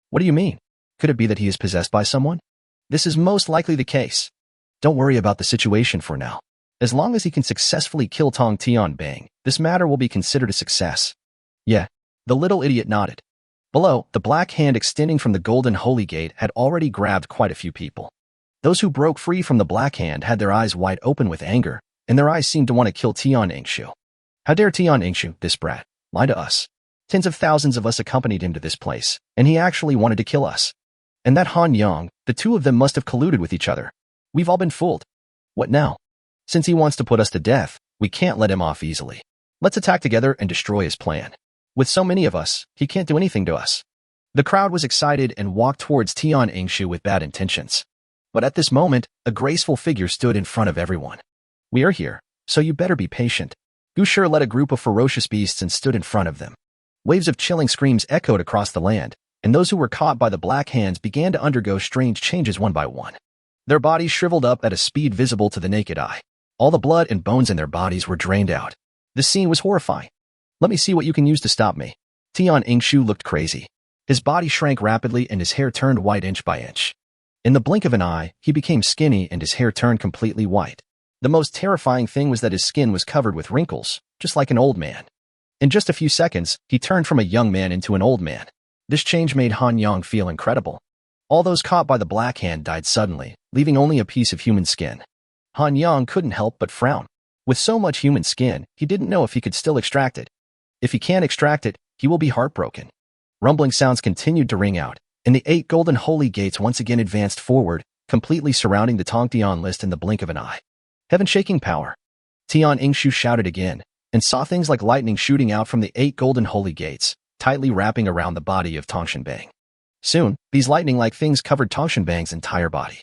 What do you mean? Could it be that he is possessed by someone? This is most likely the case. Don't worry about the situation for now. As long as he can successfully kill Tong Tian Bang, this matter will be considered a success. Yeah, the little idiot nodded. Below, the black hand extending from the golden holy gate had already grabbed quite a few people. Those who broke free from the black hand had their eyes wide open with anger, and their eyes seemed to want to kill Tian Ingshu. How dare Tian Ingshu, this brat, lie to us? Tens of thousands of us accompanied him to this place, and he actually wanted to kill us. And that Han Yang, the two of them must have colluded with each other. We've all been fooled. What now? Since he wants to put us to death, we can't let him off easily. Let's attack together and destroy his plan. With so many of us, he can't do anything to us. The crowd was excited and walked towards Tian Ingshu with bad intentions. But at this moment, a graceful figure stood in front of everyone. We are here, so you better be patient. Usher led a group of ferocious beasts and stood in front of them. Waves of chilling screams echoed across the land, and those who were caught by the black hands began to undergo strange changes one by one. Their bodies shriveled up at a speed visible to the naked eye. All the blood and bones in their bodies were drained out. The scene was horrifying. Let me see what you can use to stop me. Tian Ingshu looked crazy. His body shrank rapidly and his hair turned white inch by inch. In the blink of an eye, he became skinny and his hair turned completely white. The most terrifying thing was that his skin was covered with wrinkles, just like an old man. In just a few seconds, he turned from a young man into an old man. This change made Han Yang feel incredible. All those caught by the black hand died suddenly, leaving only a piece of human skin. Han Yang couldn't help but frown. With so much human skin, he didn't know if he could still extract it. If he can't extract it, he will be heartbroken. Rumbling sounds continued to ring out, and the 8 golden holy gates once again advanced forward, completely surrounding the Tongtian list in the blink of an eye. Heaven-shaking power. Tian Ingshu shouted again, and saw things like lightning shooting out from the 8 golden holy gates, tightly wrapping around the body of Tongshanbang. Soon, these lightning-like things covered Tongshanbang's entire body.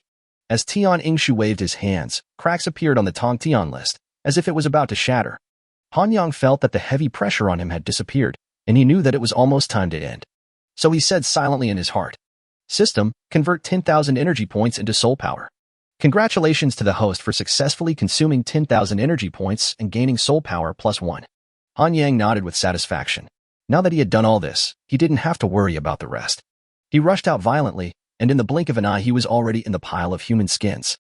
As Tian Ingshu waved his hands, cracks appeared on the Tongtian list, as if it was about to shatter. Han Yang felt that the heavy pressure on him had disappeared, and he knew that it was almost time to end. So he said silently in his heart, "System, convert 10,000 energy points into soul power." Congratulations to the host for successfully consuming 10,000 energy points and gaining soul power +1. Han Yang nodded with satisfaction. Now that he had done all this, he didn't have to worry about the rest. He rushed out violently, and in the blink of an eye he was already in the pile of human skins.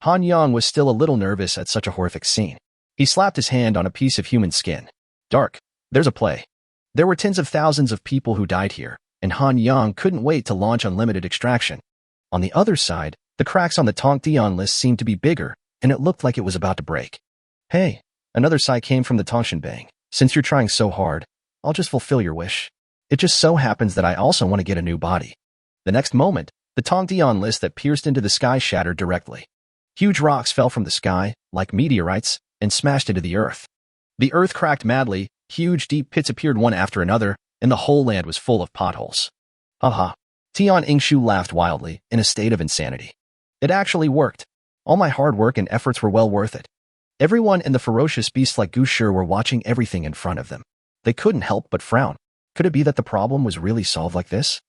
Han Yang was still a little nervous at such a horrific scene. He slapped his hand on a piece of human skin. Dark, there's a play. There were tens of thousands of people who died here, and Han Yang couldn't wait to launch unlimited extraction. On the other side, the cracks on the Tongtian list seemed to be bigger, and it looked like it was about to break. Hey, another sigh came from the Tongshanbang. Since you're trying so hard, I'll just fulfill your wish. It just so happens that I also want to get a new body. The next moment, the Tongtian list that pierced into the sky shattered directly. Huge rocks fell from the sky, like meteorites, and smashed into the earth. The earth cracked madly, huge deep pits appeared one after another, and the whole land was full of potholes. Haha. Tian Ingshu laughed wildly, in a state of insanity. It actually worked. All my hard work and efforts were well worth it. Everyone and the ferocious beasts like Usher were watching everything in front of them. They couldn't help but frown. Could it be that the problem was really solved like this?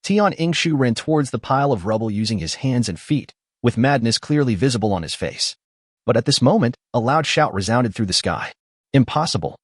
Tian Ingshu ran towards the pile of rubble using his hands and feet, with madness clearly visible on his face. But at this moment, a loud shout resounded through the sky. Impossible.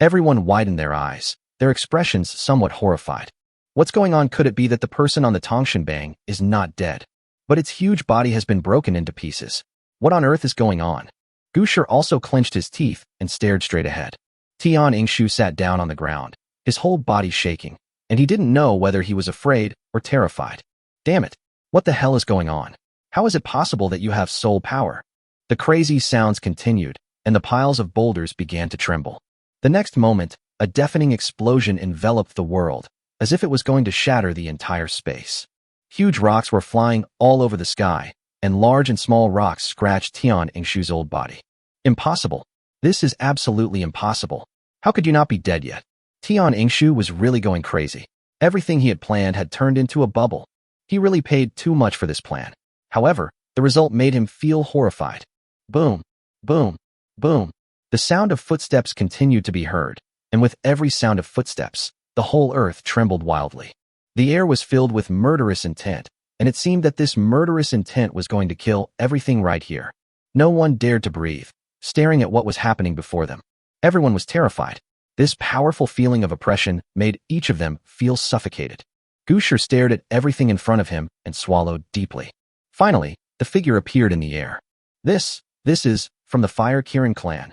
Everyone widened their eyes, their expressions somewhat horrified. What's going on? Could it be that the person on the Tongshanbang is not dead, but its huge body has been broken into pieces? What on earth is going on? Usher also clenched his teeth and stared straight ahead. Tian Ingshu sat down on the ground, his whole body shaking, and he didn't know whether he was afraid or terrified. Damn it! What the hell is going on? How is it possible that you have soul power? The crazy sounds continued, and the piles of boulders began to tremble. The next moment, a deafening explosion enveloped the world, as if it was going to shatter the entire space. Huge rocks were flying all over the sky, and large and small rocks scratched Tian Ingshu's old body. Impossible. This is absolutely impossible. How could you not be dead yet? Tian Ingshu was really going crazy. Everything he had planned had turned into a bubble. He really paid too much for this plan. However, the result made him feel horrified. Boom, boom, boom. The sound of footsteps continued to be heard, and with every sound of footsteps, the whole earth trembled wildly. The air was filled with murderous intent, and it seemed that this murderous intent was going to kill everything right here. No one dared to breathe, staring at what was happening before them. Everyone was terrified. This powerful feeling of oppression made each of them feel suffocated. Usher stared at everything in front of him and swallowed deeply. Finally, the figure appeared in the air. This is from the Fire Kirin clan.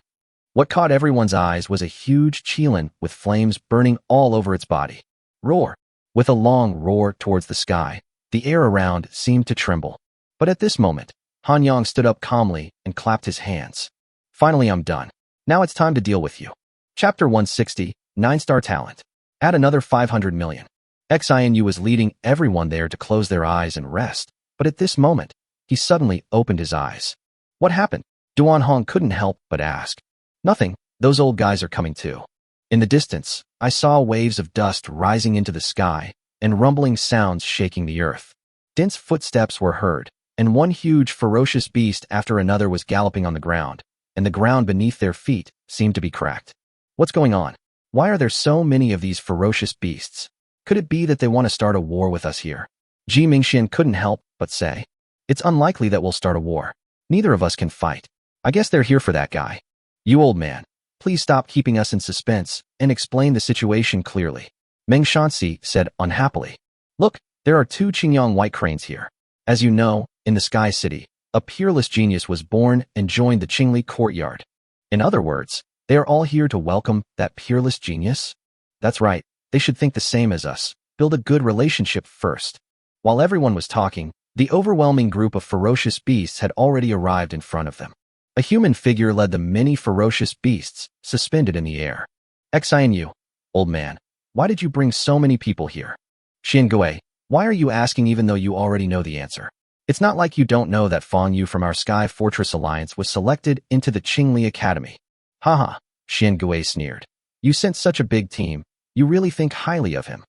What caught everyone's eyes was a huge qilin with flames burning all over its body. Roar! With a long roar towards the sky, the air around seemed to tremble. But at this moment, Han Yang stood up calmly and clapped his hands. Finally, I'm done. Now it's time to deal with you. Chapter 160, 9-star talent. Add another 500 million. Xinu was leading everyone there to close their eyes and rest, but at this moment, he suddenly opened his eyes. What happened? Duan Hong couldn't help but ask. Nothing, those old guys are coming too. In the distance, I saw waves of dust rising into the sky and rumbling sounds shaking the earth. Dense footsteps were heard, and one huge ferocious beast after another was galloping on the ground, and the ground beneath their feet seemed to be cracked. What's going on? Why are there so many of these ferocious beasts? Could it be that they want to start a war with us here? Ji Mingxian couldn't help but say. It's unlikely that we'll start a war. Neither of us can fight. I guess they're here for that guy. You old man, please stop keeping us in suspense and explain the situation clearly. Meng Shanxi said unhappily. Look, there are 2 Qingyang white cranes here. As you know, in the Sky City, a peerless genius was born and joined the Qingli courtyard. In other words, they are all here to welcome that peerless genius? That's right. They should think the same as us, build a good relationship first. While everyone was talking, the overwhelming group of ferocious beasts had already arrived in front of them. A human figure led the many ferocious beasts, suspended in the air. Xinu, old man, why did you bring so many people here? Xian Gui, why are you asking even though you already know the answer? It's not like you don't know that Fang Yu from our Sky Fortress Alliance was selected into the Qingli Academy. Haha, Xian Gui sneered. You sent such a big team. You really think highly of him.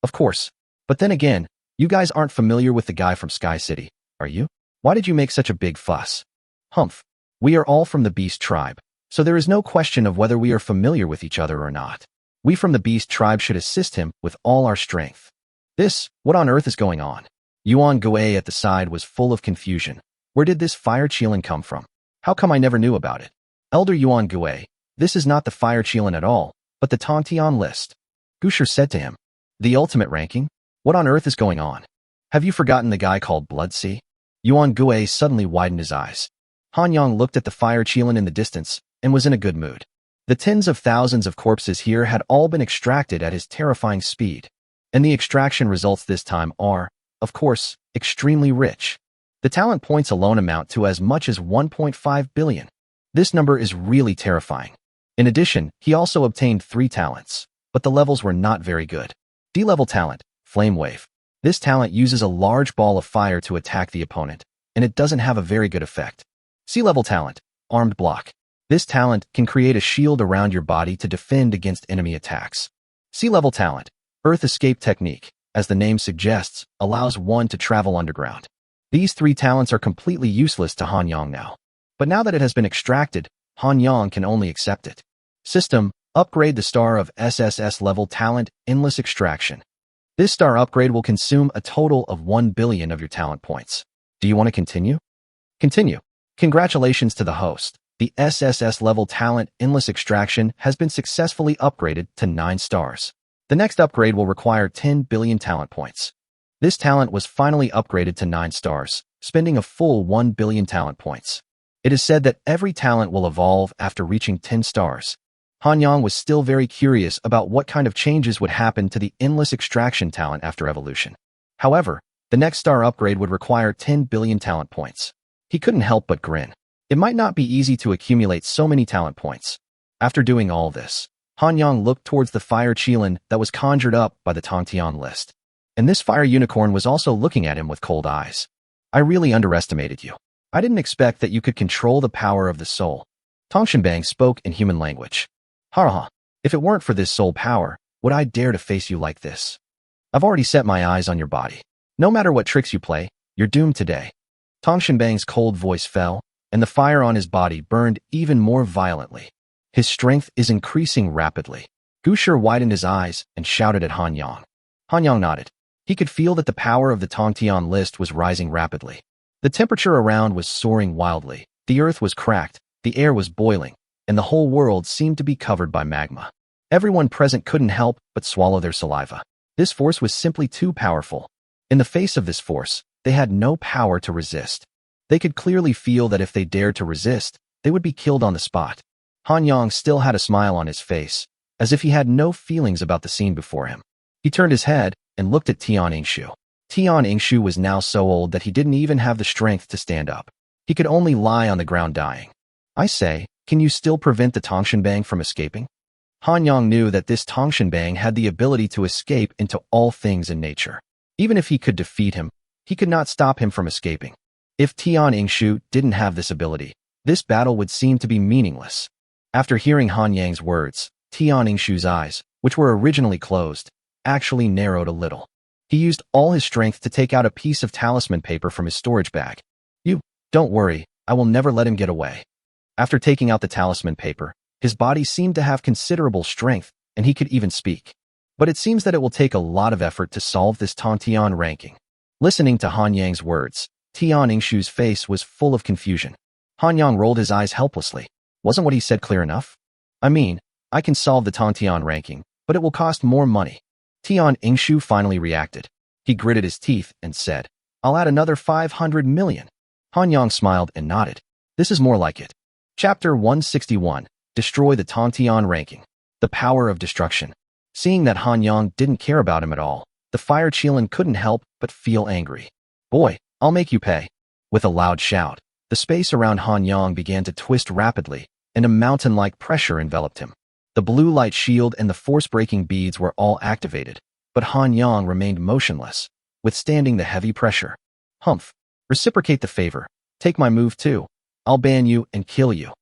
Of course. But then again, you guys aren't familiar with the guy from Sky City, are you? Why did you make such a big fuss? Humph. We are all from the Beast Tribe, so there is no question of whether we are familiar with each other or not. We from the Beast Tribe should assist him with all our strength. What on earth is going on? Yuan Gui at the side was full of confusion. Where did this fire qilin come from? How come I never knew about it? Elder Yuan Gui, this is not the fire qilin at all, but the Tongtian list. Usher said to him. The ultimate ranking? What on earth is going on? Have you forgotten the guy called Bloodsea? Yuan Gui suddenly widened his eyes. Han Yang looked at the fire qilin in the distance and was in a good mood. The tens of thousands of corpses here had all been extracted at his terrifying speed. And the extraction results this time are, of course, extremely rich. The talent points alone amount to as much as 1.5 billion. This number is really terrifying. In addition, he also obtained 3 talents, but the levels were not very good. D-level talent, Flame Wave. This talent uses a large ball of fire to attack the opponent, and it doesn't have a very good effect. C-level talent, Armed Block. This talent can create a shield around your body to defend against enemy attacks. C-level talent, Earth Escape Technique, as the name suggests, allows one to travel underground. These 3 talents are completely useless to Han Yang now. But now that it has been extracted, Han Yang can only accept it. System, upgrade the star of SSS-Level talent, Endless Extraction. This star upgrade will consume a total of 1 billion of your talent points. Do you want to continue? Continue. Congratulations to the host. The SSS-Level talent, Endless Extraction, has been successfully upgraded to 9 stars. The next upgrade will require 10 billion talent points. This talent was finally upgraded to 9 stars, spending a full 1 billion talent points. It is said that every talent will evolve after reaching 10 stars. Han Yang was still very curious about what kind of changes would happen to the Endless Extraction talent after evolution. However, the next star upgrade would require 10 billion talent points. He couldn't help but grin. It might not be easy to accumulate so many talent points. After doing all this, Han Yang looked towards the fire qilin that was conjured up by the Tongtian list. And this fire unicorn was also looking at him with cold eyes. I really underestimated you. I didn't expect that you could control the power of the soul. Tongshenbang spoke in human language. Ha! If it weren't for this soul power, would I dare to face you like this? I've already set my eyes on your body. No matter what tricks you play, you're doomed today. Tongshenbang's cold voice fell, and the fire on his body burned even more violently. His strength is increasing rapidly. Usher widened his eyes and shouted at Han Yang. Han Yang nodded. He could feel that the power of the Tongtian list was rising rapidly. The temperature around was soaring wildly. The earth was cracked, the air was boiling, and the whole world seemed to be covered by magma. Everyone present couldn't help but swallow their saliva. This force was simply too powerful. In the face of this force, they had no power to resist. They could clearly feel that if they dared to resist, they would be killed on the spot. Han Yang still had a smile on his face, as if he had no feelings about the scene before him. He turned his head and looked at Tian Yingshu. Tian Yingshu was now so old that he didn't even have the strength to stand up. He could only lie on the ground dying. I say, can you still prevent the Tongshanbang from escaping? Han Yang knew that this Tongshanbang had the ability to escape into all things in nature. Even if he could defeat him, he could not stop him from escaping. If Tian Yingshu didn't have this ability, this battle would seem to be meaningless. After hearing Han Yang's words, Tian Yingshu's eyes, which were originally closed, actually narrowed a little. He used all his strength to take out a piece of talisman paper from his storage bag. Don't worry, I will never let him get away. After taking out the talisman paper, his body seemed to have considerable strength, and he could even speak. But it seems that it will take a lot of effort to solve this Tongtian ranking. Listening to Han Yang's words, Tian Yingshu's face was full of confusion. Han Yang rolled his eyes helplessly. Wasn't what he said clear enough? I mean, I can solve the Tongtian ranking, but it will cost more money. Tian Yingshu finally reacted. He gritted his teeth and said, I'll add another 500 million. Han Yang smiled and nodded. This is more like it. Chapter 161. Destroy the Tongtian ranking. The power of destruction. Seeing that Han Yang didn't care about him at all, the Fire Qilin couldn't help but feel angry. Boy, I'll make you pay. With a loud shout, the space around Han Yang began to twist rapidly, and a mountain-like pressure enveloped him. The blue light shield and the force-breaking beads were all activated, but Han Yang remained motionless, withstanding the heavy pressure. Humph. Reciprocate the favor. Take my move too. I'll ban you and kill you.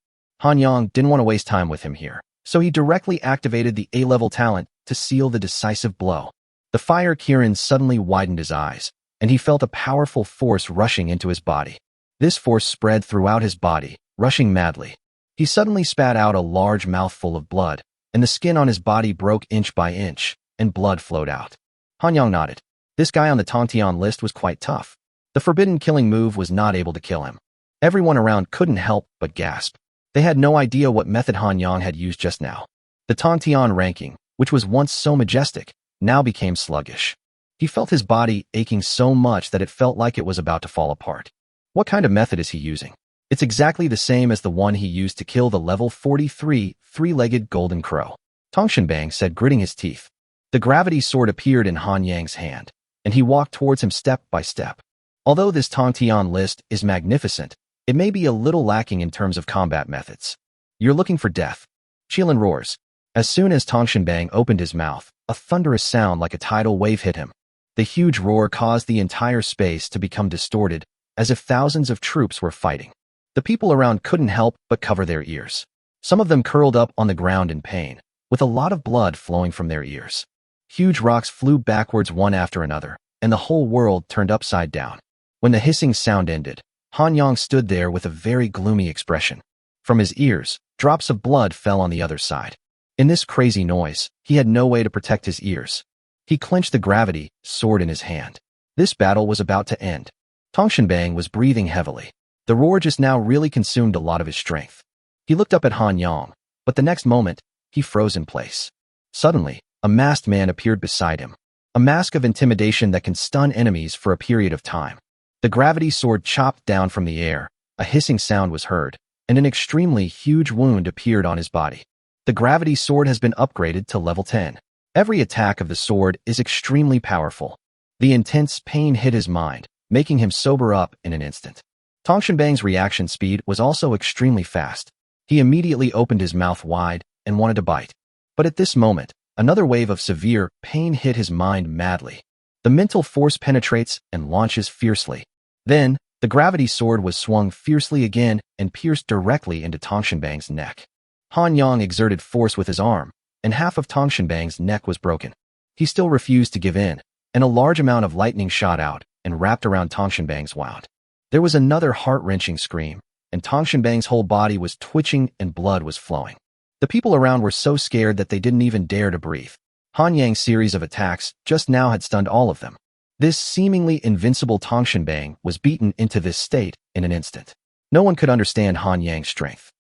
Han Yang didn't want to waste time with him here, so he directly activated the A-level talent to seal the decisive blow. The Fire Qilin suddenly widened his eyes, and he felt a powerful force rushing into his body. This force spread throughout his body, rushing madly. He suddenly spat out a large mouthful of blood, and the skin on his body broke inch by inch, and blood flowed out. Han Yang nodded. This guy on the Tongtian list was quite tough. The forbidden killing move was not able to kill him. Everyone around couldn't help but gasp. They had no idea what method Han Yang had used just now. The Tongtian ranking, which was once so majestic, now became sluggish. He felt his body aching so much that it felt like it was about to fall apart. What kind of method is he using? It's exactly the same as the one he used to kill the level 43 three-legged golden crow. Tongshanbang said, gritting his teeth. The gravity sword appeared in Han Yang's hand, and he walked towards him step by step. Although this Tongtian list is magnificent, it may be a little lacking in terms of combat methods. You're looking for death. Qilin roars. As soon as Tongshanbang opened his mouth, a thunderous sound like a tidal wave hit him. The huge roar caused the entire space to become distorted, as if thousands of troops were fighting. The people around couldn't help but cover their ears. Some of them curled up on the ground in pain, with a lot of blood flowing from their ears. Huge rocks flew backwards one after another, and the whole world turned upside down. When the hissing sound ended, Han Yang stood there with a very gloomy expression. From his ears, drops of blood fell on the other side. In this crazy noise, he had no way to protect his ears. He clenched the gravity sword in his hand. This battle was about to end. Tongshanbang was breathing heavily. The roar just now really consumed a lot of his strength. He looked up at Han Yang, but the next moment, he froze in place. Suddenly, a masked man appeared beside him. A mask of intimidation that can stun enemies for a period of time. The gravity sword chopped down from the air, a hissing sound was heard, and an extremely huge wound appeared on his body. The gravity sword has been upgraded to level 10. Every attack of the sword is extremely powerful. The intense pain hit his mind, making him sober up in an instant. Tongshanbang's reaction speed was also extremely fast. He immediately opened his mouth wide and wanted to bite. But at this moment, another wave of severe pain hit his mind madly. The mental force penetrates and launches fiercely. Then, the gravity sword was swung fiercely again and pierced directly into Tongshanbang's neck. Han Yang exerted force with his arm, and half of Tongshanbang's neck was broken. He still refused to give in, and a large amount of lightning shot out and wrapped around Tongshanbang's wound. There was another heart-wrenching scream, and Tongshanbang's whole body was twitching and blood was flowing. The people around were so scared that they didn't even dare to breathe. Han Yang's series of attacks just now had stunned all of them. This seemingly invincible Tongshenbang was beaten into this state in an instant. No one could understand Han Yang's strength.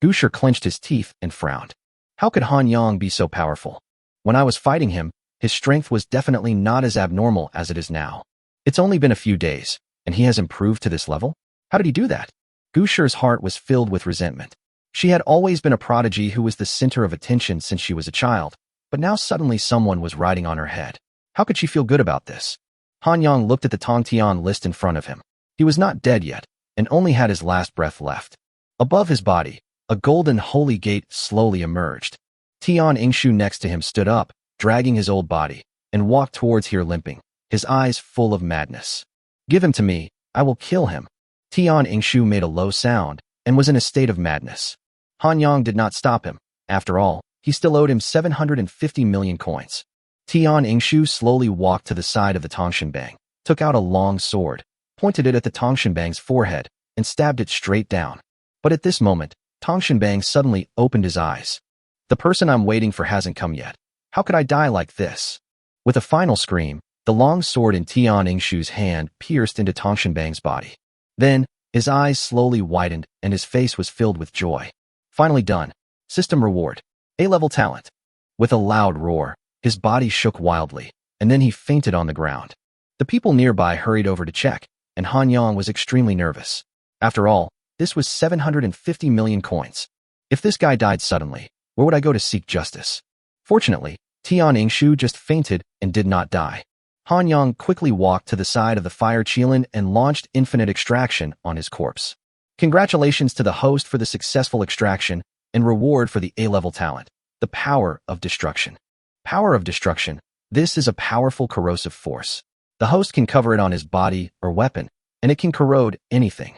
Usher clenched his teeth and frowned. How could Han Yang be so powerful? When I was fighting him, his strength was definitely not as abnormal as it is now. It's only been a few days, and he has improved to this level? How did he do that? Usher's heart was filled with resentment. She had always been a prodigy who was the center of attention since she was a child, but now suddenly someone was riding on her head. How could she feel good about this? Han Yang looked at the Tongtian list in front of him. He was not dead yet, and only had his last breath left. Above his body, a golden holy gate slowly emerged. Tian Yingshu next to him stood up, dragging his old body, and walked towards here limping, his eyes full of madness. Give him to me, I will kill him. Tian Yingshu made a low sound, and was in a state of madness. Han Yang did not stop him. After all, he still owed him 750 million coins. Tian Yingshu slowly walked to the side of the Tongshenbang, took out a long sword, pointed it at the Tongshenbang's forehead, and stabbed it straight down. But at this moment, Tongshenbang suddenly opened his eyes. The person I'm waiting for hasn't come yet. How could I die like this? With a final scream, the long sword in Tian Yingshu's hand pierced into Tongshenbang's body. Then, his eyes slowly widened and his face was filled with joy. Finally done. System reward. A-level talent. With a loud roar, his body shook wildly, and then he fainted on the ground. The people nearby hurried over to check, and Han Yang was extremely nervous. After all, this was 750 million coins. If this guy died suddenly, where would I go to seek justice? Fortunately, Tian Yingshu just fainted and did not die. Han Yang quickly walked to the side of the fire Qilin and launched infinite extraction on his corpse. Congratulations to the host for the successful extraction and reward for the A-level talent, the power of destruction. Power of destruction. This is a powerful corrosive force. The host can cover it on his body or weapon, and it can corrode anything.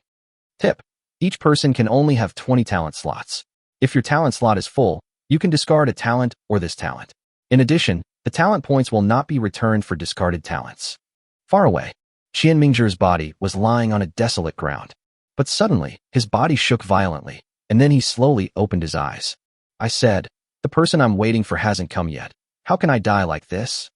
Tip. Each person can only have 20 talent slots. If your talent slot is full, you can discard a talent or this talent. In addition, the talent points will not be returned for discarded talents. Far away, Qian Mingzhi's body was lying on a desolate ground. But suddenly, his body shook violently, and then he slowly opened his eyes. I said, the person I'm waiting for hasn't come yet. How can I die like this?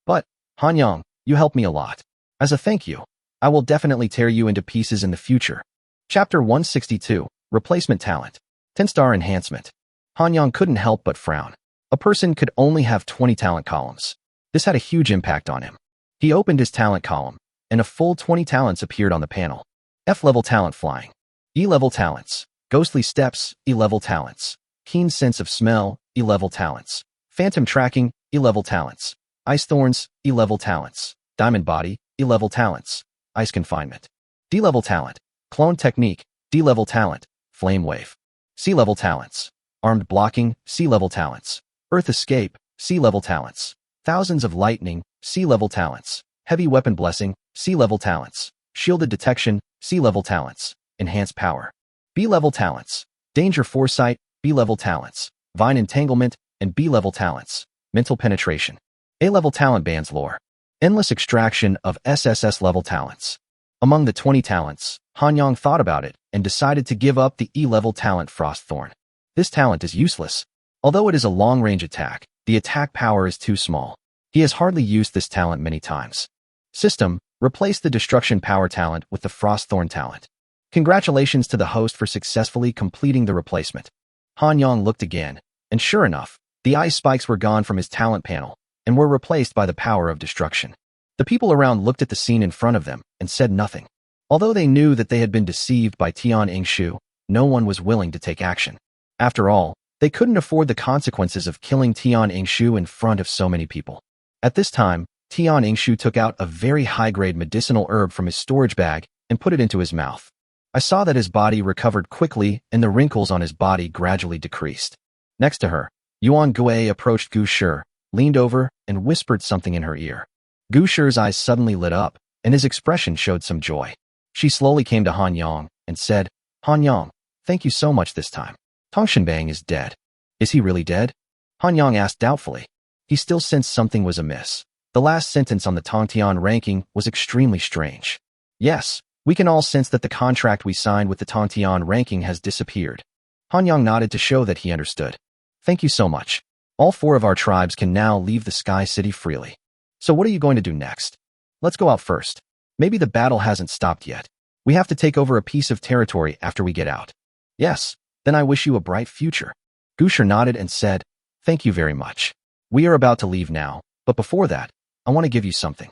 But, Han Yang, you helped me a lot. As a thank you, I will definitely tear you into pieces in the future. Chapter 162, Replacement Talent. 10-star Enhancement. Han Yang couldn't help but frown. A person could only have 20 talent columns. This had a huge impact on him. He opened his talent column, and a full 20 talents appeared on the panel. F-level talent flying. E-level talents. Ghostly steps, E-level talents. Keen sense of smell, E-level talents. Phantom tracking, E-level talents. Ice thorns, E-level talents. Diamond body, E-level talents. Ice confinement. D-level talent. Clone technique, D-level talent. Flame wave. C-level talents. Armed blocking, C-level talents. Earth escape, C-level talents. Thousands of lightning, C-level talents. Heavy weapon blessing, C-level talents. Shielded detection, C-level talents. Enhanced power. B-level talents. Danger foresight, B-level talents. Vine entanglement, and B-level talents. Mental penetration. A-level talent bands lore. Endless extraction of SSS-level talents. Among the 20 talents, Han Yang thought about it and decided to give up the E-level talent Frost Thorn. This talent is useless. Although it is a long-range attack, the attack power is too small. He has hardly used this talent many times. System, replace the Destruction Power talent with the Frost Thorn talent. Congratulations to the host for successfully completing the replacement. Han Yang looked again, and sure enough, the ice spikes were gone from his talent panel and were replaced by the power of destruction. The people around looked at the scene in front of them and said nothing. Although they knew that they had been deceived by Tian Yingshu, no one was willing to take action. After all, they couldn't afford the consequences of killing Tian Yingshu in front of so many people. At this time, Tian Yingshu took out a very high-grade medicinal herb from his storage bag and put it into his mouth. I saw that his body recovered quickly and the wrinkles on his body gradually decreased. Next to her, Yuan Gui approached Gu Shi, leaned over, and whispered something in her ear. Gu Shi's eyes suddenly lit up, and his expression showed some joy. She slowly came to Han Yang and said, Han Yang, thank you so much this time. Tongshenbang is dead. Is he really dead? Han Yang asked doubtfully. He still sensed something was amiss. The last sentence on the Tongtian ranking was extremely strange. Yes, we can all sense that the contract we signed with the Tongtian ranking has disappeared. Han Yang nodded to show that he understood. Thank you so much. All 4 of our tribes can now leave the Sky City freely. So what are you going to do next? Let's go out first. Maybe the battle hasn't stopped yet. We have to take over a piece of territory after we get out. Yes, then I wish you a bright future. Usher nodded and said, thank you very much. We are about to leave now, but before that, I want to give you something.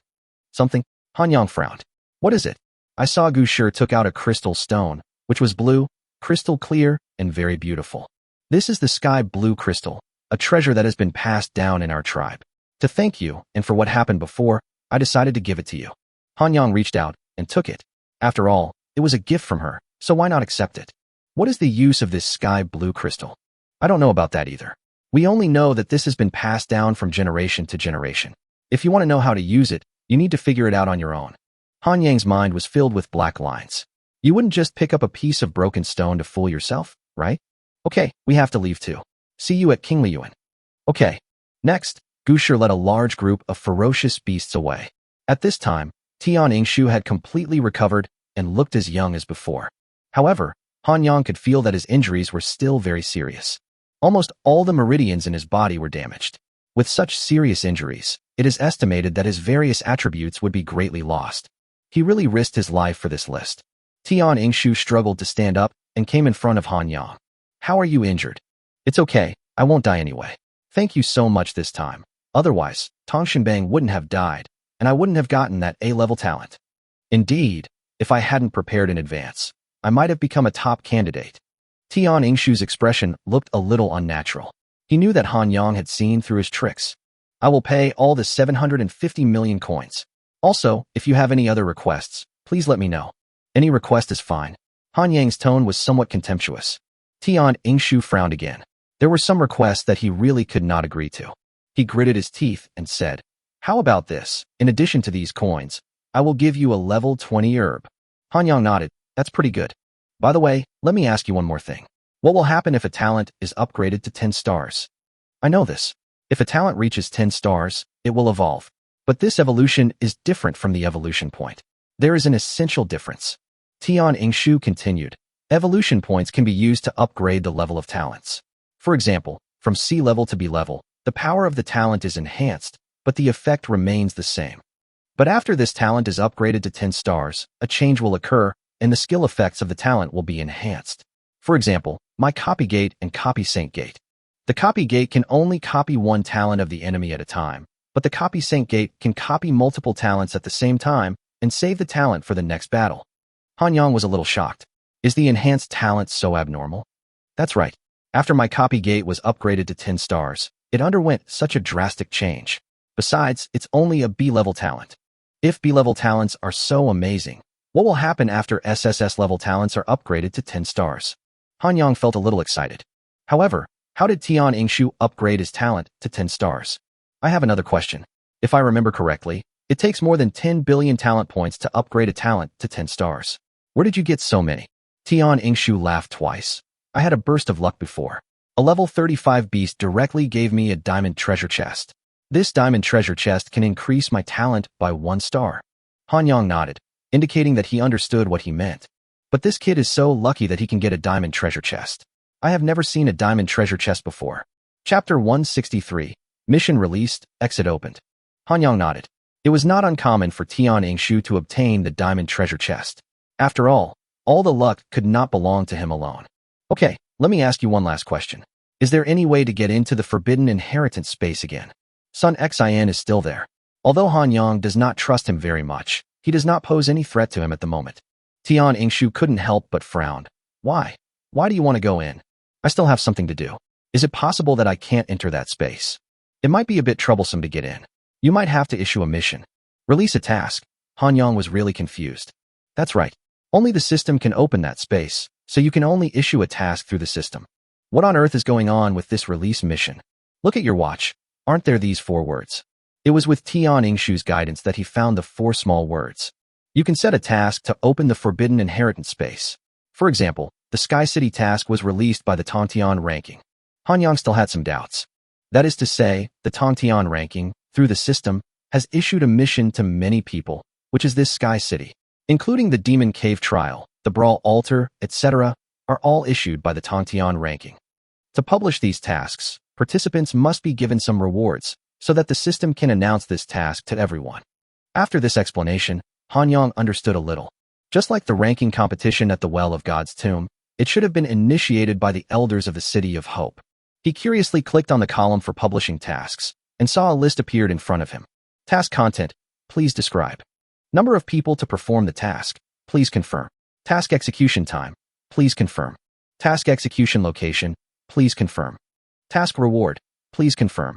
Something? Han Yang frowned. What is it? I saw Usher took out a crystal stone, which was blue, crystal clear, and very beautiful. This is the sky blue crystal, a treasure that has been passed down in our tribe. To thank you, and for what happened before, I decided to give it to you. Han Yang reached out and took it. After all, it was a gift from her, so why not accept it? What is the use of this sky blue crystal? I don't know about that either. We only know that this has been passed down from generation to generation. If you want to know how to use it, you need to figure it out on your own. Han Yang's mind was filled with black lines. You wouldn't just pick up a piece of broken stone to fool yourself, right? Okay, we have to leave too. See you at King Liyuan. Okay. Next, Usher led a large group of ferocious beasts away. At this time, Tian Yingshu had completely recovered and looked as young as before. However, Han Yang could feel that his injuries were still very serious. Almost all the meridians in his body were damaged. With such serious injuries, it is estimated that his various attributes would be greatly lost. He really risked his life for this list. Tian Yingshu struggled to stand up and came in front of Han Yang. How are you injured? It's okay, I won't die anyway. Thank you so much this time. Otherwise, Tong Shinbang wouldn't have died, and I wouldn't have gotten that A-level talent. Indeed, if I hadn't prepared in advance, I might have become a top candidate. Tian Yingshu's expression looked a little unnatural. He knew that Han Yang had seen through his tricks. I will pay all the 750 million coins. Also, if you have any other requests, please let me know. Any request is fine. Han Yang's tone was somewhat contemptuous. Tian Yingshu frowned again. There were some requests that he really could not agree to. He gritted his teeth and said, how about this? In addition to these coins, I will give you a level 20 herb. Han Yang nodded. That's pretty good. By the way, let me ask you one more thing. What will happen if a talent is upgraded to 10 stars? I know this. If a talent reaches 10 stars, it will evolve. But this evolution is different from the evolution point. There is an essential difference. Tian Yingshu continued. Evolution points can be used to upgrade the level of talents. For example, from C level to B level, the power of the talent is enhanced, but the effect remains the same. But after this talent is upgraded to 10 stars, a change will occur, and the skill effects of the talent will be enhanced. For example, my copy gate and copy sync gate. The copy gate can only copy one talent of the enemy at a time, but the copy sync gate can copy multiple talents at the same time and save the talent for the next battle. Han Yang was a little shocked. Is the enhanced talent so abnormal? That's right. After my copy gate was upgraded to 10 stars, it underwent such a drastic change. Besides, it's only a B-level talent. If B-level talents are so amazing, what will happen after SSS-level talents are upgraded to 10 stars? Han Yang felt a little excited. However, how did Tian Yingshu upgrade his talent to 10 stars? I have another question. If I remember correctly, it takes more than 10 billion talent points to upgrade a talent to 10 stars. Where did you get so many? Tian Yingshu laughed twice. I had a burst of luck before. A level 35 beast directly gave me a diamond treasure chest. This diamond treasure chest can increase my talent by 1 star. Han Yang nodded, indicating that he understood what he meant. But this kid is so lucky that he can get a diamond treasure chest. I have never seen a diamond treasure chest before. Chapter 163. Mission released, exit opened. Han Yang nodded. It was not uncommon for Tian Yingshu to obtain the diamond treasure chest. After all the luck could not belong to him alone. Okay, let me ask you one last question. Is there any way to get into the forbidden inheritance space again? Sun Xin is still there. Although Han Yang does not trust him very much, he does not pose any threat to him at the moment. Tian Yingshu couldn't help but frown. Why? Why do you want to go in? I still have something to do. Is it possible that I can't enter that space? It might be a bit troublesome to get in. You might have to issue a mission. Release a task. Han Yang was really confused. That's right. Only the system can open that space, so you can only issue a task through the system. What on earth is going on with this release mission? Look at your watch. Aren't there these 4 words? It was with Tian Yingshu's guidance that he found the 4 small words. You can set a task to open the forbidden inheritance space. For example, the Sky City task was released by the Tongtian ranking. Han Yang still had some doubts. That is to say, the Tongtian ranking, through the system, has issued a mission to many people, which is this Sky City, including the Demon Cave Trial, the Brawl Altar, etc., are all issued by the Tongtian ranking. To publish these tasks, participants must be given some rewards so that the system can announce this task to everyone. After this explanation, Hanyang understood a little. Just like the ranking competition at the Well of God's Tomb, it should have been initiated by the elders of the City of Hope. He curiously clicked on the column for publishing tasks and saw a list appeared in front of him. Task content, please describe. Number of people to perform the task, please confirm. Task execution time, please confirm. Task execution location, please confirm. Task reward, please confirm.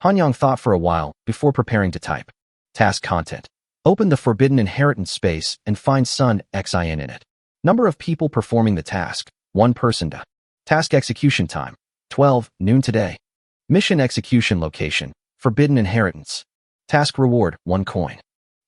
Hanyang thought for a while before preparing to type. Task content. Open the Forbidden Inheritance space and find Sun Xin in it. Number of people performing the task, 1 person. Task execution time, 12 noon today. Mission execution location, Forbidden Inheritance. Task reward, 1 coin.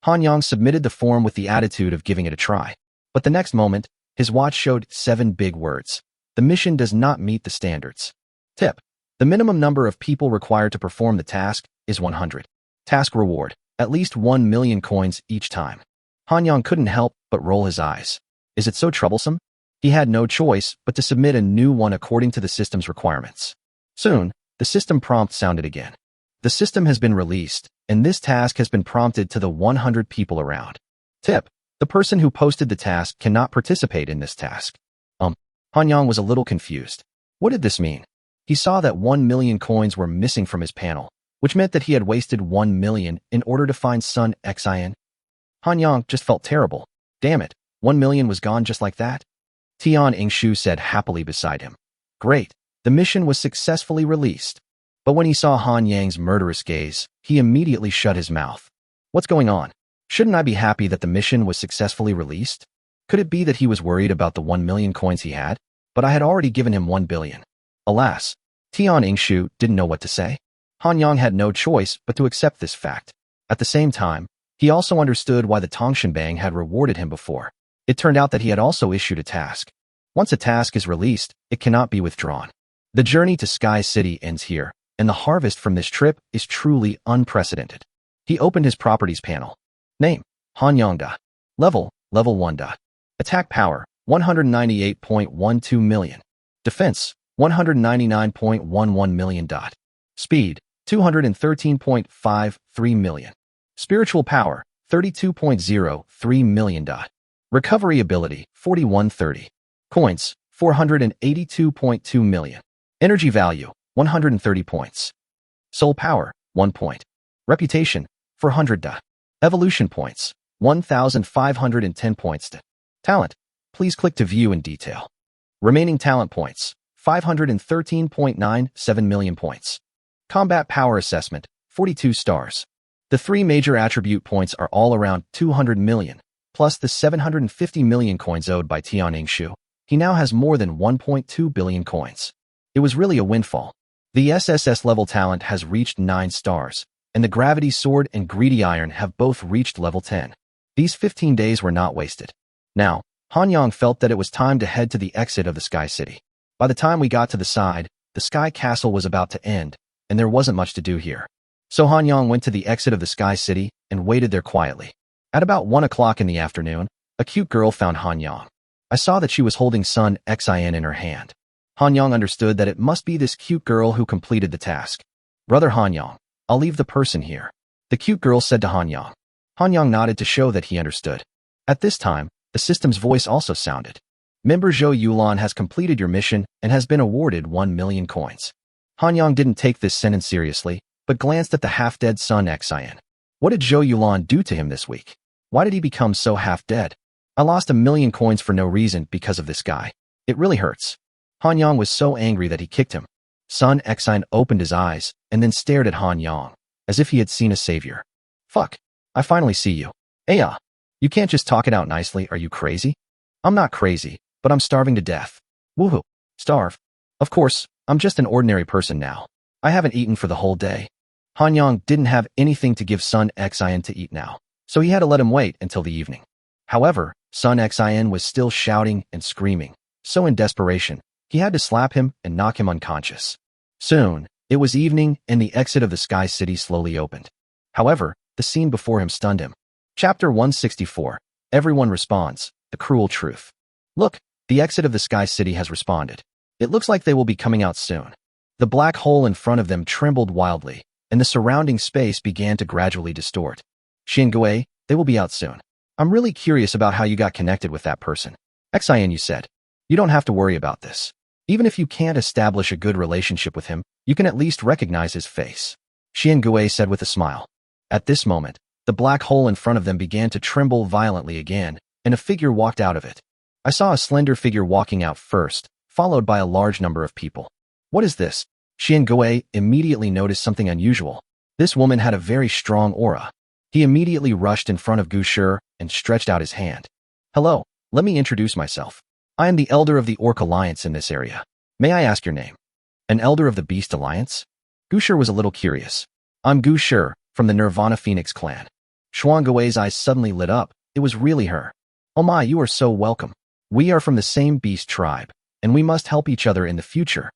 Hanyang submitted the form with the attitude of giving it a try. But the next moment, his watch showed 7 big words. The mission does not meet the standards. Tip. The minimum number of people required to perform the task is 100. Task reward, at least 1 million coins each time. Hanyang couldn't help but roll his eyes. Is it so troublesome? He had no choice but to submit a new one according to the system's requirements. Soon, the system prompt sounded again. The system has been released, and this task has been prompted to the 100 people around. Tip. The person who posted the task cannot participate in this task. Hanyang was a little confused. What did this mean? He saw that 1 million coins were missing from his panel, which meant that he had wasted 1 million in order to find Sun Xin. Hanyang just felt terrible. Damn it, 1 million was gone just like that? Tian Yingshu said happily beside him. Great, the mission was successfully released. But when he saw Hanyang's murderous gaze, he immediately shut his mouth. What's going on? Shouldn't I be happy that the mission was successfully released? Could it be that he was worried about the 1 million coins he had? But I had already given him 1 billion. Alas, Tian Yingshu didn't know what to say. Hanyang had no choice but to accept this fact. At the same time, he also understood why the Tongshinbang had rewarded him before. It turned out that he had also issued a task. Once a task is released, it cannot be withdrawn. The journey to Sky City ends here, and the harvest from this trip is truly unprecedented. He opened his properties panel. Name, Hanyang. Level 1. Attack power, 198.12 million. Defense, 199.11 million. Speed, 213.53 million. Spiritual power, 32.03 million. Recovery ability, 4130. Coins, 482.2 million. Energy value, 130 points. Soul power, 1 point. Reputation, 400. Evolution points, 1,510 points. Talent, please click to view in detail. Remaining talent points, 513.97 million points. Combat power assessment, 42 stars. The 3 major attribute points are all around 200 million, plus the 750 million coins owed by Tian Yingshu. He now has more than 1.2 billion coins. It was really a windfall. The SSS-level talent has reached 9 stars, and the Gravity Sword and Greedy Iron have both reached level 10. These 15 days were not wasted. Now, Hanyang felt that it was time to head to the exit of the Sky City. By the time we got to the side, the Sky Castle was about to end, and there wasn't much to do here. So Hanyang went to the exit of the Sky City and waited there quietly. At about 1 o'clock in the afternoon, a cute girl found Hanyang. I saw that she was holding Sun Xin in her hand. Hanyang understood that it must be this cute girl who completed the task. Brother Hanyang, I'll leave the person here, the cute girl said to Hanyang. Hanyang nodded to show that he understood. At this time, the system's voice also sounded. Member Zhou Yulan has completed your mission and has been awarded 1 million coins. Hanyang didn't take this sentence seriously, but glanced at the half-dead Sun Xin. What did Zhou Yulan do to him this week? Why did he become so half-dead? I lost 1 million coins for no reason because of this guy. It really hurts. Hanyang was so angry that he kicked him. Sun Xin opened his eyes and then stared at Hanyang, as if he had seen a savior. Fuck. I finally see you. Aya. You can't just talk it out nicely, are you crazy? I'm not crazy, but I'm starving to death. Woohoo. Starve. Of course, I'm just an ordinary person now. I haven't eaten for the whole day. Hanyang didn't have anything to give Sun Xin to eat now, so he had to let him wait until the evening. However, Sun Xin was still shouting and screaming, so in desperation, he had to slap him and knock him unconscious. Soon, it was evening and the exit of the Sky City slowly opened. However, the scene before him stunned him. Chapter 164. Everyone responds. The cruel truth. Look, the exit of the Sky City has responded. It looks like they will be coming out soon. The black hole in front of them trembled wildly, and the surrounding space began to gradually distort. Xiangui, they will be out soon. I'm really curious about how you got connected with that person. Xian, you said. You don't have to worry about this. Even if you can't establish a good relationship with him, you can at least recognize his face. Xiangui said with a smile. At this moment, the black hole in front of them began to tremble violently again, and a figure walked out of it. I saw a slender figure walking out first, followed by a large number of people. What is this? Xiangui immediately noticed something unusual. This woman had a very strong aura. He immediately rushed in front of Usher and stretched out his hand. Hello, let me introduce myself. I am the elder of the Orc Alliance in this area. May I ask your name? An elder of the Beast Alliance? Usher was a little curious. I'm Usher, from the Nirvana Phoenix clan. Xuangui's eyes suddenly lit up. It was really her. Oh my, you are so welcome. We are from the same beast tribe, and we must help each other in the future.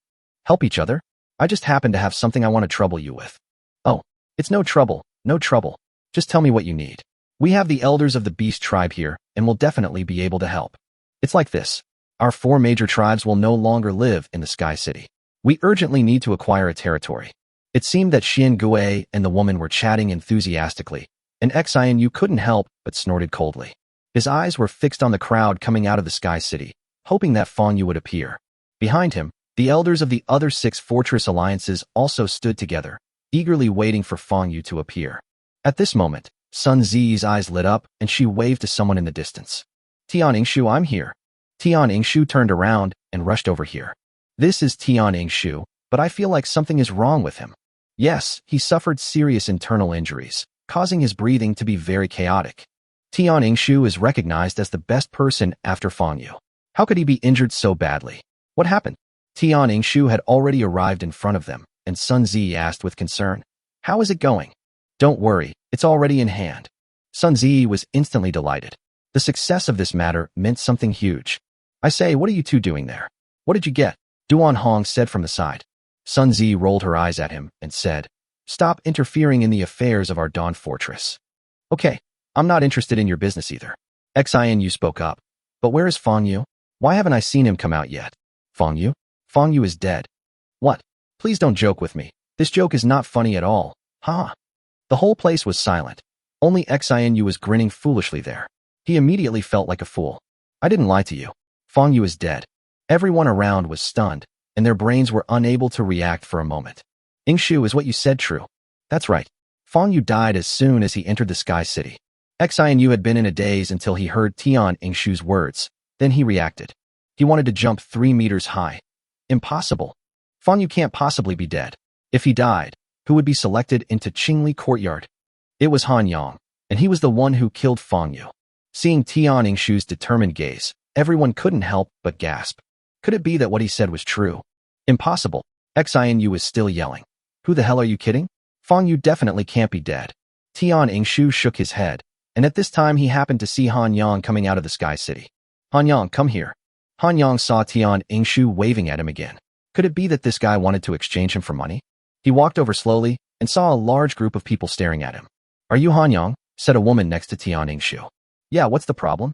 Help each other? I just happen to have something I want to trouble you with. Oh, it's no trouble, no trouble. Just tell me what you need. We have the elders of the beast tribe here, and will definitely be able to help. It's like this. Our 4 major tribes will no longer live in the Sky City. We urgently need to acquire a territory. It seemed that Xiangui and the woman were chatting enthusiastically, and Xian Yu couldn't help but snorted coldly. His eyes were fixed on the crowd coming out of the Sky City, hoping that Feng Yu would appear. Behind him, the elders of the other 6 fortress alliances also stood together, eagerly waiting for Feng Yu to appear. At this moment, Sun Zi's eyes lit up and she waved to someone in the distance. Tian Yingshu, I'm here. Tian Yingshu turned around and rushed over here. This is Tian Yingshu, but I feel like something is wrong with him. Yes, he suffered serious internal injuries, causing his breathing to be very chaotic. Tian Yingshu is recognized as the best person after Feng Yu. How could he be injured so badly? What happened? Tian Yingshu had already arrived in front of them, and Sun Zi asked with concern, How is it going? Don't worry, it's already in hand. Sun Zi was instantly delighted. The success of this matter meant something huge. I say, what are you two doing there? What did you get? Duan Hong said from the side. Sun Zi rolled her eyes at him and said, Stop interfering in the affairs of our Dawn Fortress. Okay, I'm not interested in your business either. Xian Yu spoke up. But where is Feng Yu? Why haven't I seen him come out yet? Feng Yu? Feng Yu is dead. What? Please don't joke with me. This joke is not funny at all. Ha! The whole place was silent. Only Xian Yu was grinning foolishly there. He immediately felt like a fool. I didn't lie to you. Feng Yu is dead. Everyone around was stunned, and their brains were unable to react for a moment. Yingshu, is what you said true? That's right. Feng Yu died as soon as he entered the Sky City. Xian Yu had been in a daze until he heard Tian Yingshu's words. Then he reacted. He wanted to jump 3 meters high. Impossible. Feng Yu can't possibly be dead. If he died, who would be selected into Qingli Courtyard? It was Han Yang, and he was the one who killed Feng Yu. Seeing Tian Yingshu's determined gaze, everyone couldn't help but gasp. Could it be that what he said was true? Impossible. Xian Yu was still yelling. Who the hell are you kidding? Feng Yu definitely can't be dead. Tian Yingshu shook his head, and at this time he happened to see Han Yang coming out of the Sky City. Han Yang, come here. Han Yang saw Tian Yingshu waving at him again. Could it be that this guy wanted to exchange him for money? He walked over slowly and saw a large group of people staring at him. Are you Han Yang? Said a woman next to Tian Yingshu. Yeah, what's the problem?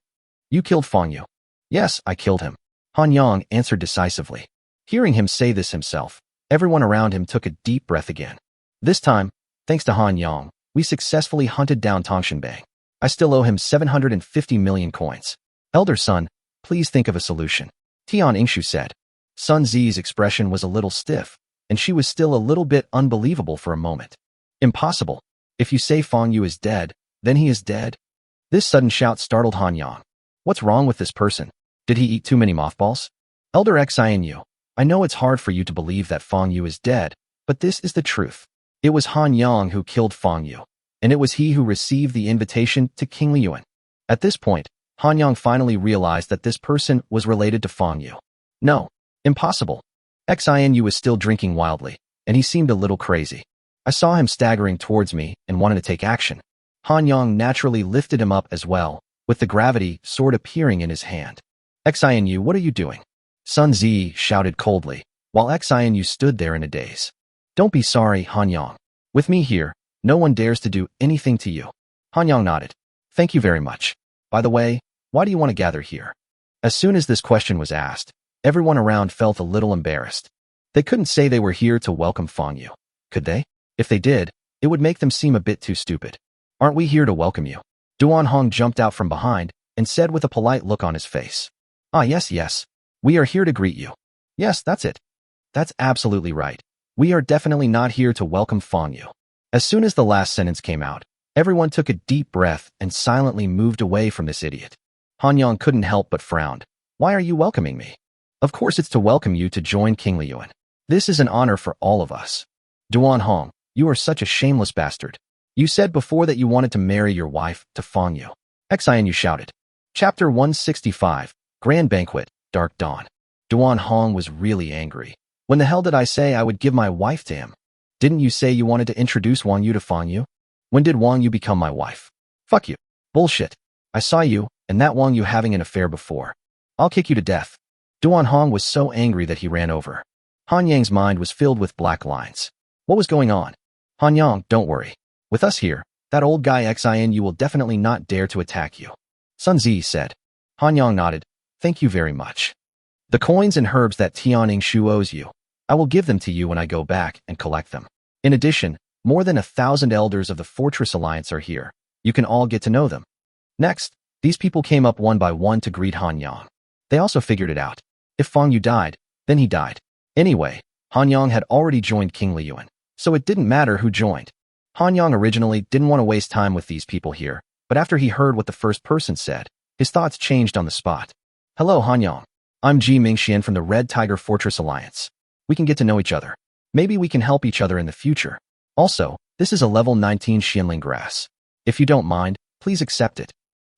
You killed Feng Yu. Yes, I killed him. Han Yang answered decisively. Hearing him say this himself, everyone around him took a deep breath again. This time, thanks to Han Yang, we successfully hunted down Tongshinbei. I still owe him 750 million coins. Elder son, please think of a solution. Tian Yingshu said. Sun Zi's expression was a little stiff, and she was still a little bit unbelievable for a moment. Impossible. If you say Feng Yu is dead, then he is dead? This sudden shout startled Han Yang. What's wrong with this person? Did he eat too many mothballs? Elder Xian Yu, I know it's hard for you to believe that Feng Yu is dead, but this is the truth. It was Han Yang who killed Feng Yu, and it was he who received the invitation to King Liyuan. At this point, Han Yang finally realized that this person was related to Feng Yu. No, impossible. Xian Yu was still drinking wildly, and he seemed a little crazy. I saw him staggering towards me and wanted to take action. Han Yang naturally lifted him up as well, with the gravity sword appearing in his hand. Xian Yu, what are you doing? Sun Zi shouted coldly, while Xian Yu stood there in a daze. Don't be sorry, Han Yang. With me here, no one dares to do anything to you. Han Yang nodded. Thank you very much. By the way, why do you want to gather here? As soon as this question was asked, Everyone around felt a little embarrassed. They couldn't say they were here to welcome Fang Yu, could they? If they did, it would make them seem a bit too stupid. Aren't we here to welcome you? Duan Hong jumped out from behind and said with a polite look on his face. Ah, yes. We are here to greet you. Yes, that's it. That's absolutely right. We are definitely not here to welcome Fang Yu. As soon as the last sentence came out, everyone took a deep breath and silently moved away from this idiot. Han Yang couldn't help but frowned. Why are you welcoming me? Of course it's to welcome you to join King Liyuan. This is an honor for all of us. Duan Hong, you are such a shameless bastard. You said before that you wanted to marry your wife to Fang Yu. Xian Yu shouted. Chapter 165, Grand Banquet, Dark Dawn. Duan Hong was really angry. When the hell did I say I would give my wife to him? Didn't you say you wanted to introduce Wang Yu to Fang Yu? When did Wang Yu become my wife? Fuck you. Bullshit. I saw you and that Wang Yu having an affair before. I'll kick you to death. Duan Hong was so angry that he ran over. Han Yang's mind was filled with black lines. What was going on? Han Yang, don't worry. With us here, that old guy Xian Yu will definitely not dare to attack you. Sun Zi said. Han Yang nodded. Thank you very much. The coins and herbs that Tianning Shu owes you, I will give them to you when I go back and collect them. In addition, more than 1,000 elders of the Fortress Alliance are here. You can all get to know them. Next, these people came up one by one to greet Han Yang. They also figured it out. If Fang Yu died, then he died. Anyway, Han Yang had already joined King Liyuan, so it didn't matter who joined. Han Yang originally didn't want to waste time with these people here, but after he heard what the first person said, his thoughts changed on the spot. Hello, Han Yang. I'm Ji Mingxian from the Red Tiger Fortress Alliance. We can get to know each other. Maybe we can help each other in the future. Also, this is a level 19 Xianling grass. If you don't mind, please accept it.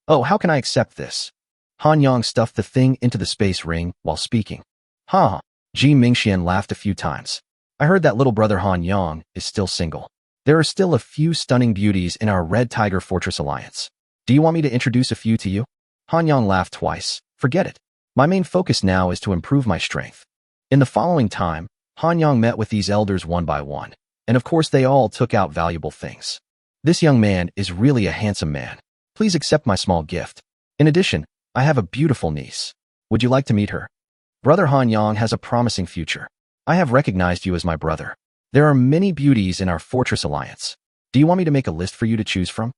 Oh, how can I accept this? Han Yang stuffed the thing into the space ring while speaking. Ha! Ji Mingxian laughed a few times. I heard that little brother Han Yang is still single. There are still a few stunning beauties in our Red Tiger Fortress Alliance. Do you want me to introduce a few to you? Han Yang laughed twice. Forget it. My main focus now is to improve my strength. In the following time, Han Yang met with these elders one by one, and of course they all took out valuable things. This young man is really a handsome man. Please accept my small gift. In addition, I have a beautiful niece. Would you like to meet her? Brother Han Yang has a promising future. I have recognized you as my brother. There are many beauties in our Fortress Alliance. Do you want me to make a list for you to choose from?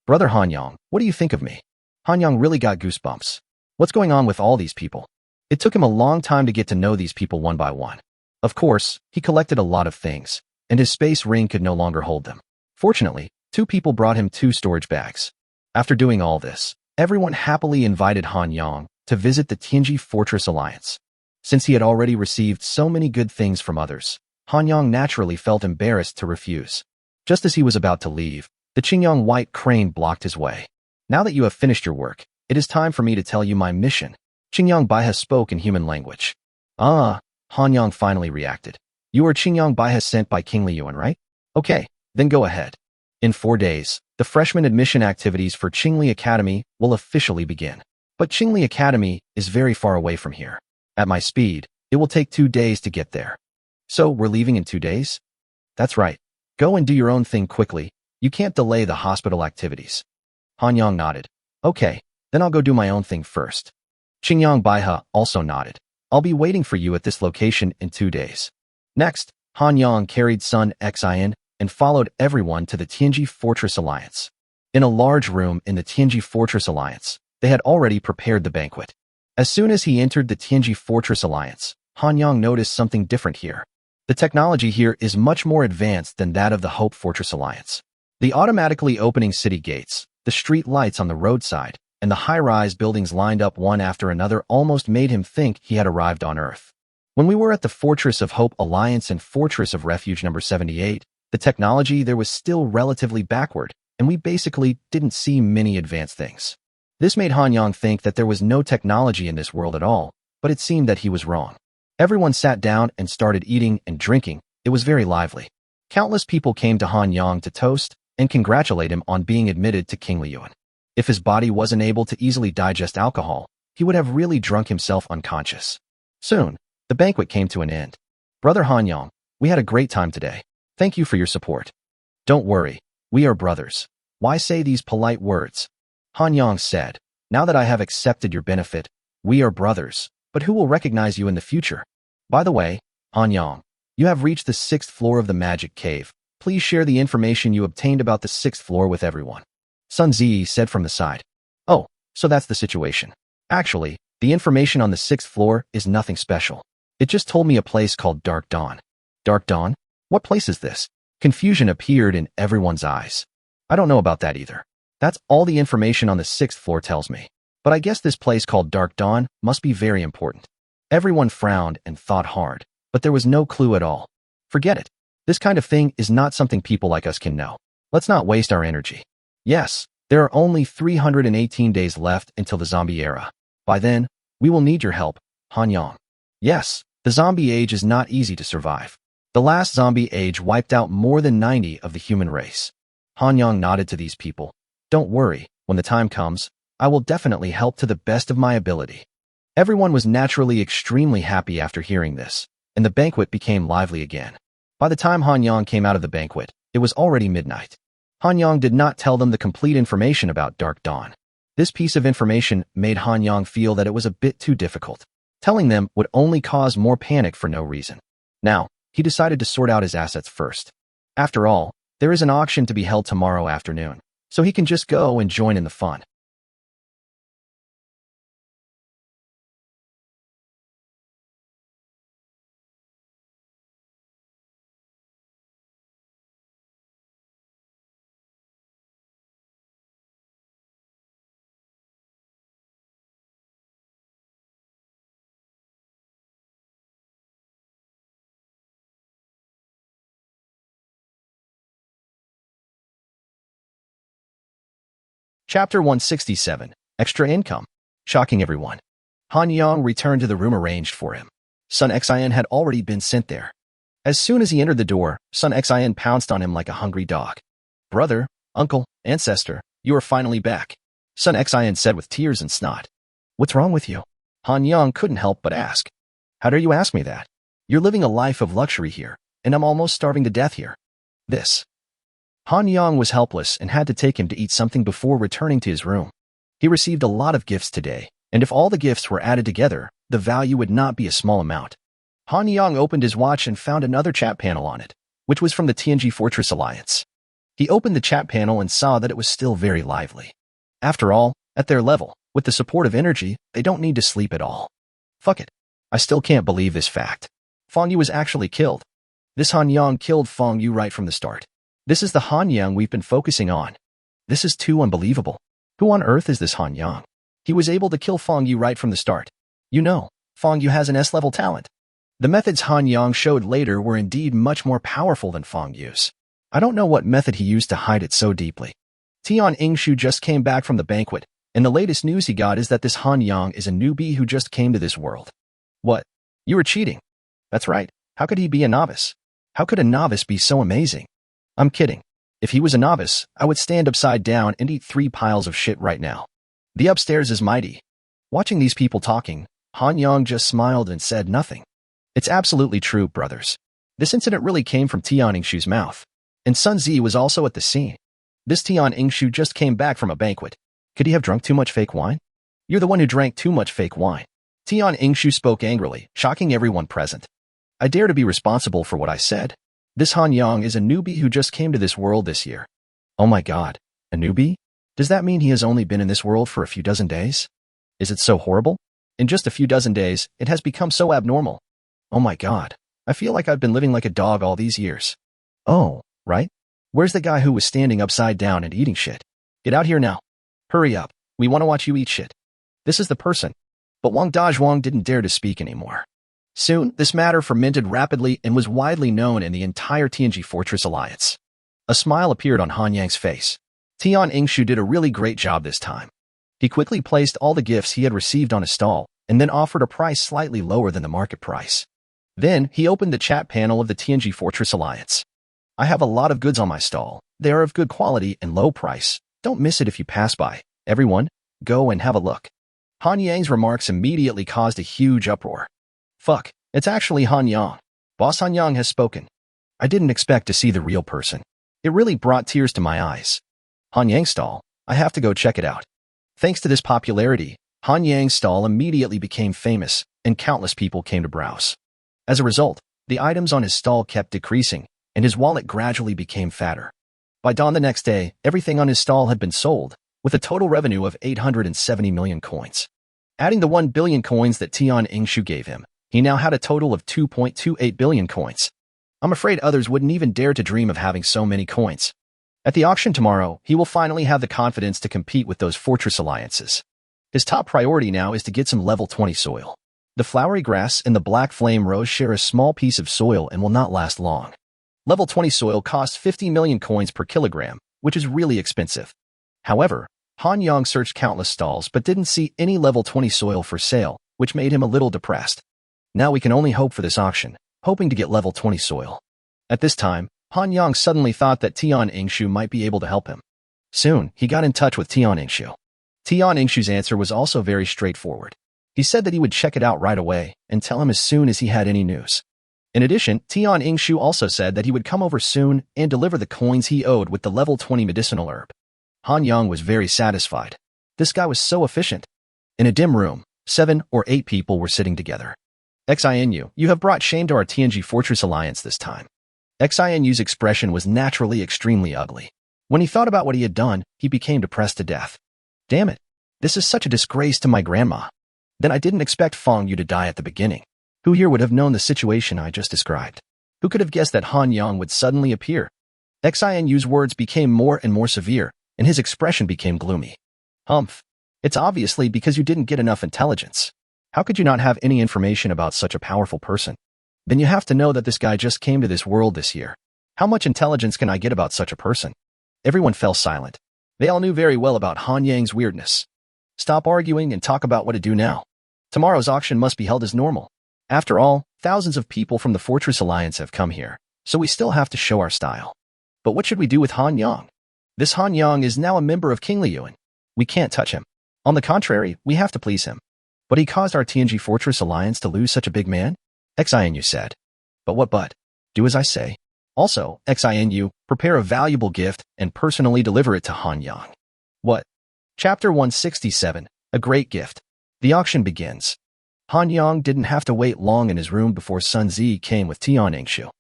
Brother Han Yang, what do you think of me? Han Yang really got goosebumps. What's going on with all these people? It took him a long time to get to know these people one by one. Of course, he collected a lot of things, and his space ring could no longer hold them. Fortunately, 2 people brought him 2 storage bags. After doing all this, everyone happily invited Han Yang to visit the Tianji Fortress Alliance. Since he had already received so many good things from others, Han Yang naturally felt embarrassed to refuse. Just as he was about to leave, the Qingyang white crane blocked his way. Now that you have finished your work, it is time for me to tell you my mission. Qingyang Baihe spoke in human language. Ah, Han Yang finally reacted. You are Qingyang Baihe sent by King Liyuan, right? Okay, then go ahead. In 4 days, the freshman admission activities for Qingli Academy will officially begin. But Qingli Academy is very far away from here. At my speed, it will take 2 days to get there. So we're leaving in 2 days? That's right. Go and do your own thing quickly. You can't delay the hospital activities. Han Yang nodded. Okay, then I'll go do my own thing first. Qingyang Baihe also nodded. I'll be waiting for you at this location in 2 days. Next, Han Yang carried Sun Xian and followed everyone to the Tianji Fortress Alliance. In a large room in the Tianji Fortress Alliance, they had already prepared the banquet. As soon as he entered the Tianji Fortress Alliance, Han Yang noticed something different here. The technology here is much more advanced than that of the Hope Fortress Alliance. The automatically opening city gates, the street lights on the roadside, and the high-rise buildings lined up one after another almost made him think he had arrived on Earth. When we were at the Fortress of Hope Alliance and Fortress of Refuge number 78, the technology there was still relatively backward, and we basically didn't see many advanced things. This made Han Yang think that there was no technology in this world at all, but it seemed that he was wrong. Everyone sat down and started eating and drinking. It was very lively. Countless people came to Han Yang to toast and congratulate him on being admitted to King Liyuan. If his body wasn't able to easily digest alcohol, he would have really drunk himself unconscious. Soon, the banquet came to an end. Brother Han Yang, we had a great time today. Thank you for your support. Don't worry, we are brothers. Why say these polite words? Han Yang said, now that I have accepted your benefit, we are brothers. but who will recognize you in the future? By the way, Han Yang, you have reached the 6th floor of the magic cave. Please share the information you obtained about the 6th floor with everyone. Sun Zi said from the side. Oh, so that's the situation. Actually, the information on the 6th floor is nothing special. It just told me a place called Dark Dawn. Dark Dawn? What place is this? Confusion appeared in everyone's eyes. I don't know about that either. That's all the information on the 6th floor tells me. But I guess this place called Dark Dawn must be very important. Everyone frowned and thought hard, but there was no clue at all. Forget it. This kind of thing is not something people like us can know. Let's not waste our energy. Yes, there are only 318 days left until the zombie era. By then, we will need your help, Han Yang. Yes, the zombie age is not easy to survive. The last zombie age wiped out more than 90 of the human race. Han Yang nodded to these people. Don't worry, when the time comes, I will definitely help to the best of my ability. Everyone was naturally extremely happy after hearing this, and the banquet became lively again. By the time Han Yang came out of the banquet, it was already midnight. Han Yang did not tell them the complete information about Dark Dawn. This piece of information made Han Yang feel that it was a bit too difficult. Telling them would only cause more panic for no reason. Now, he decided to sort out his assets first. After all, there is an auction to be held tomorrow afternoon, so he can just go and join in the fun. Chapter 167, Extra Income. Shocking everyone. Han Yang returned to the room arranged for him. Sun Xian had already been sent there. As soon as he entered the door, Sun Xian pounced on him like a hungry dog. Brother, uncle, ancestor, you are finally back, Sun Xian said with tears and snot. What's wrong with you? Han Yang couldn't help but ask. How dare you ask me that? You're living a life of luxury here, and I'm almost starving to death here. This. Han Yang was helpless and had to take him to eat something before returning to his room. He received a lot of gifts today, and if all the gifts were added together, the value would not be a small amount. Han Yang opened his watch and found another chat panel on it, which was from the TNG Fortress Alliance. He opened the chat panel and saw that it was still very lively. After all, at their level, with the support of energy, they don't need to sleep at all. Fuck it. I still can't believe this fact. Fong Yu was actually killed. This Han Yang killed Fong Yu right from the start. This is the Han Yang we've been focusing on. This is too unbelievable. Who on earth is this Han Yang? He was able to kill Fong Yu right from the start. You know, Fong Yu has an S-level talent. The methods Han Yang showed later were indeed much more powerful than Fong Yu's. I don't know what method he used to hide it so deeply. Tian Yingshu just came back from the banquet, and the latest news he got is that this Han Yang is a newbie who just came to this world. What? You were cheating. That's right. How could he be a novice? How could a novice be so amazing? I'm kidding. If he was a novice, I would stand upside down and eat 3 piles of shit right now. The upstairs is mighty. Watching these people talking, Han Yang just smiled and said nothing. It's absolutely true, brothers. This incident really came from Tian Yingshu's mouth. And Sun Zi was also at the scene. This Tian Yingshu just came back from a banquet. Could he have drunk too much fake wine? You're the one who drank too much fake wine. Tian Yingshu spoke angrily, shocking everyone present. I dare to be responsible for what I said. This Han Yang is a newbie who just came to this world this year. Oh my god, a newbie? Does that mean he has only been in this world for a few dozen days? Is it so horrible? In just a few dozen days, it has become so abnormal. Oh my god, I feel like I've been living like a dog all these years. Oh, right? Where's the guy who was standing upside down and eating shit? Get out here now. Hurry up, we want to watch you eat shit. This is the person. But Wang Dazhuang didn't dare to speak anymore. Soon, this matter fermented rapidly and was widely known in the entire TNG Fortress Alliance. A smile appeared on Han Yang's face. Tian Yingshu did a really great job this time. He quickly placed all the gifts he had received on a stall, and then offered a price slightly lower than the market price. Then, he opened the chat panel of the TNG Fortress Alliance. I have a lot of goods on my stall. They are of good quality and low price. Don't miss it if you pass by. Everyone, go and have a look. Han Yang's remarks immediately caused a huge uproar. Fuck, it's actually Han Yang. Boss Han Yang has spoken. I didn't expect to see the real person. It really brought tears to my eyes. Han Yang's stall, I have to go check it out. Thanks to this popularity, Han Yang's stall immediately became famous, and countless people came to browse. As a result, the items on his stall kept decreasing, and his wallet gradually became fatter. By dawn the next day, everything on his stall had been sold, with a total revenue of 870 million coins. Adding the 1 billion coins that Tian Yingshu gave him, he now had a total of 2.28 billion coins. I'm afraid others wouldn't even dare to dream of having so many coins. At the auction tomorrow, he will finally have the confidence to compete with those fortress alliances. His top priority now is to get some level 20 soil. The flowery grass and the black flame rose share a small piece of soil and will not last long. Level 20 soil costs 50 million coins per kilogram, which is really expensive. However, Han Yang searched countless stalls but didn't see any level 20 soil for sale, which made him a little depressed. Now we can only hope for this auction, hoping to get level 20 soil. At this time, Han Yang suddenly thought that Tian Yingshu might be able to help him. Soon, he got in touch with Tian Yingshu. Tian Yingshu's answer was also very straightforward. He said that he would check it out right away and tell him as soon as he had any news. In addition, Tian Yingshu also said that he would come over soon and deliver the coins he owed with the level 20 medicinal herb. Han Yang was very satisfied. This guy was so efficient. In a dim room, 7 or 8 people were sitting together. Xinu, you have brought shame to our TNG Fortress Alliance this time. Xinu's expression was naturally extremely ugly. When he thought about what he had done, he became depressed to death. Damn it. This is such a disgrace to my grandma. Then I didn't expect Feng Yu to die at the beginning. Who here would have known the situation I just described? Who could have guessed that Han Yang would suddenly appear? Xinu's words became more and more severe, and his expression became gloomy. Humph. It's obviously because you didn't get enough intelligence. How could you not have any information about such a powerful person? Then you have to know that this guy just came to this world this year. How much intelligence can I get about such a person? Everyone fell silent. They all knew very well about Han Yang's weirdness. Stop arguing and talk about what to do now. Tomorrow's auction must be held as normal. After all, thousands of people from the Fortress Alliance have come here, so we still have to show our style. But what should we do with Han Yang? This Han Yang is now a member of King Liyuan. We can't touch him. On the contrary, we have to please him. But he caused our TNG Fortress Alliance to lose such a big man? Xinu said. But what but? Do as I say. Also, Xinu, prepare a valuable gift and personally deliver it to Han Yang. What? Chapter 167, A Great Gift. The auction begins. Han Yang didn't have to wait long in his room before Sun Zi came with Tian Yingshu.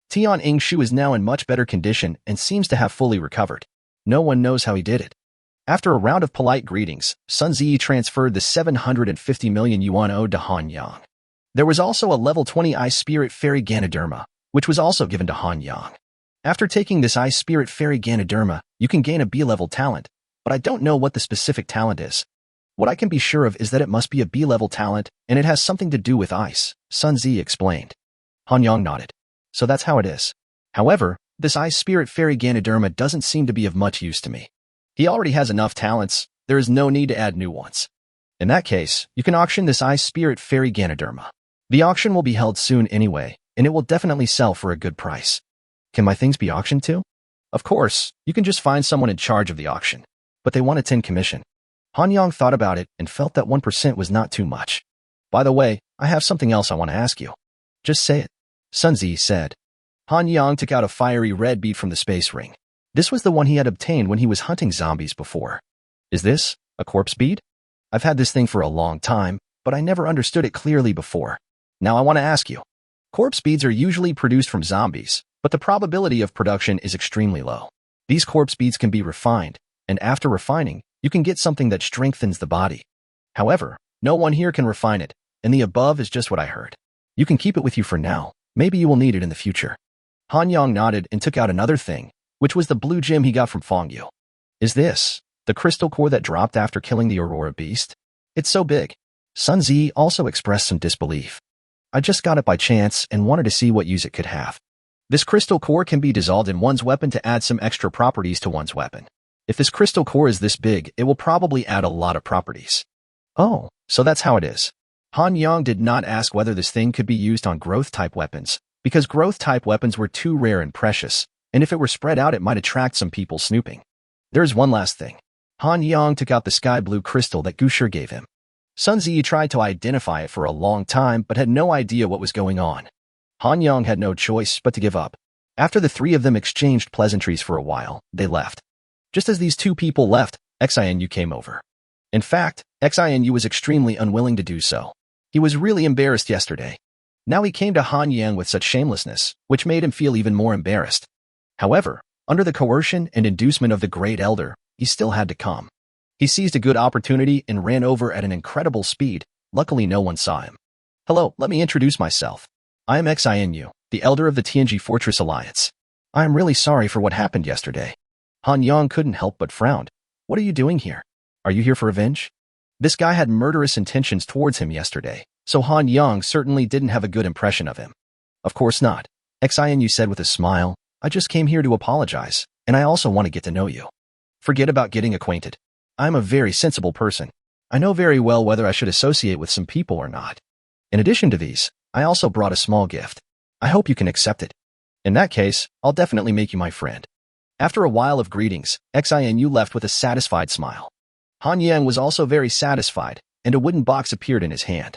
Tian Yingshu is now in much better condition and seems to have fully recovered. No one knows how he did it. After a round of polite greetings, Sun Zi transferred the 750 million yuan owed to Han Yang. There was also a level 20 Ice Spirit Fairy Ganoderma, which was also given to Han Yang. After taking this Ice Spirit Fairy Ganoderma, you can gain a B-level talent, but I don't know what the specific talent is. What I can be sure of is that it must be a B-level talent, and it has something to do with ice, Sun Zi explained. Han Yang nodded. So that's how it is. However, this Ice Spirit Fairy Ganoderma doesn't seem to be of much use to me. He already has enough talents, there is no need to add new ones. In that case, you can auction this Ice Spirit Fairy Ganoderma. The auction will be held soon anyway, and it will definitely sell for a good price. Can my things be auctioned too? Of course, you can just find someone in charge of the auction. But they want a 10 commission. Han Yang thought about it and felt that 1% was not too much. By the way, I have something else I want to ask you. Just say it. Sun Zi said. Han Yang took out a fiery red bead from the space ring. This was the one he had obtained when he was hunting zombies before. Is this a corpse bead? I've had this thing for a long time, but I never understood it clearly before. Now I want to ask you. Corpse beads are usually produced from zombies, but the probability of production is extremely low. These corpse beads can be refined, and after refining, you can get something that strengthens the body. However, no one here can refine it, and the above is just what I heard. You can keep it with you for now. Maybe you will need it in the future. Han Yang nodded and took out another thing, which was the blue gem he got from Feng Yu. Is this the crystal core that dropped after killing the Aurora beast? It's so big. Sun Zi also expressed some disbelief. I just got it by chance and wanted to see what use it could have. This crystal core can be dissolved in one's weapon to add some extra properties to one's weapon. If this crystal core is this big, it will probably add a lot of properties. Oh, so that's how it is. Han Yang did not ask whether this thing could be used on growth-type weapons, because growth-type weapons were too rare and precious, and if it were spread out it might attract some people snooping. There's one last thing. Han Yang took out the sky blue crystal that Usher gave him. Sun Zi tried to identify it for a long time but had no idea what was going on. Han Yang had no choice but to give up. After the three of them exchanged pleasantries for a while, they left. Just as these two people left, Xinu came over. In fact, Xinu was extremely unwilling to do so. He was really embarrassed yesterday. Now he came to Han Yang with such shamelessness, which made him feel even more embarrassed. However, under the coercion and inducement of the Great Elder, he still had to come. He seized a good opportunity and ran over at an incredible speed. Luckily, no one saw him. Hello, let me introduce myself. I am Xinu, the Elder of the Tianji Fortress Alliance. I am really sorry for what happened yesterday. Han Yang couldn't help but frowned. What are you doing here? Are you here for revenge? This guy had murderous intentions towards him yesterday, so Han Yang certainly didn't have a good impression of him. Of course not. Xinu said with a smile, I just came here to apologize, and I also want to get to know you. Forget about getting acquainted. I'm a very sensible person. I know very well whether I should associate with some people or not. In addition to these, I also brought a small gift. I hope you can accept it. In that case, I'll definitely make you my friend. After a while of greetings, Xinu left with a satisfied smile. Han Yang was also very satisfied, and a wooden box appeared in his hand.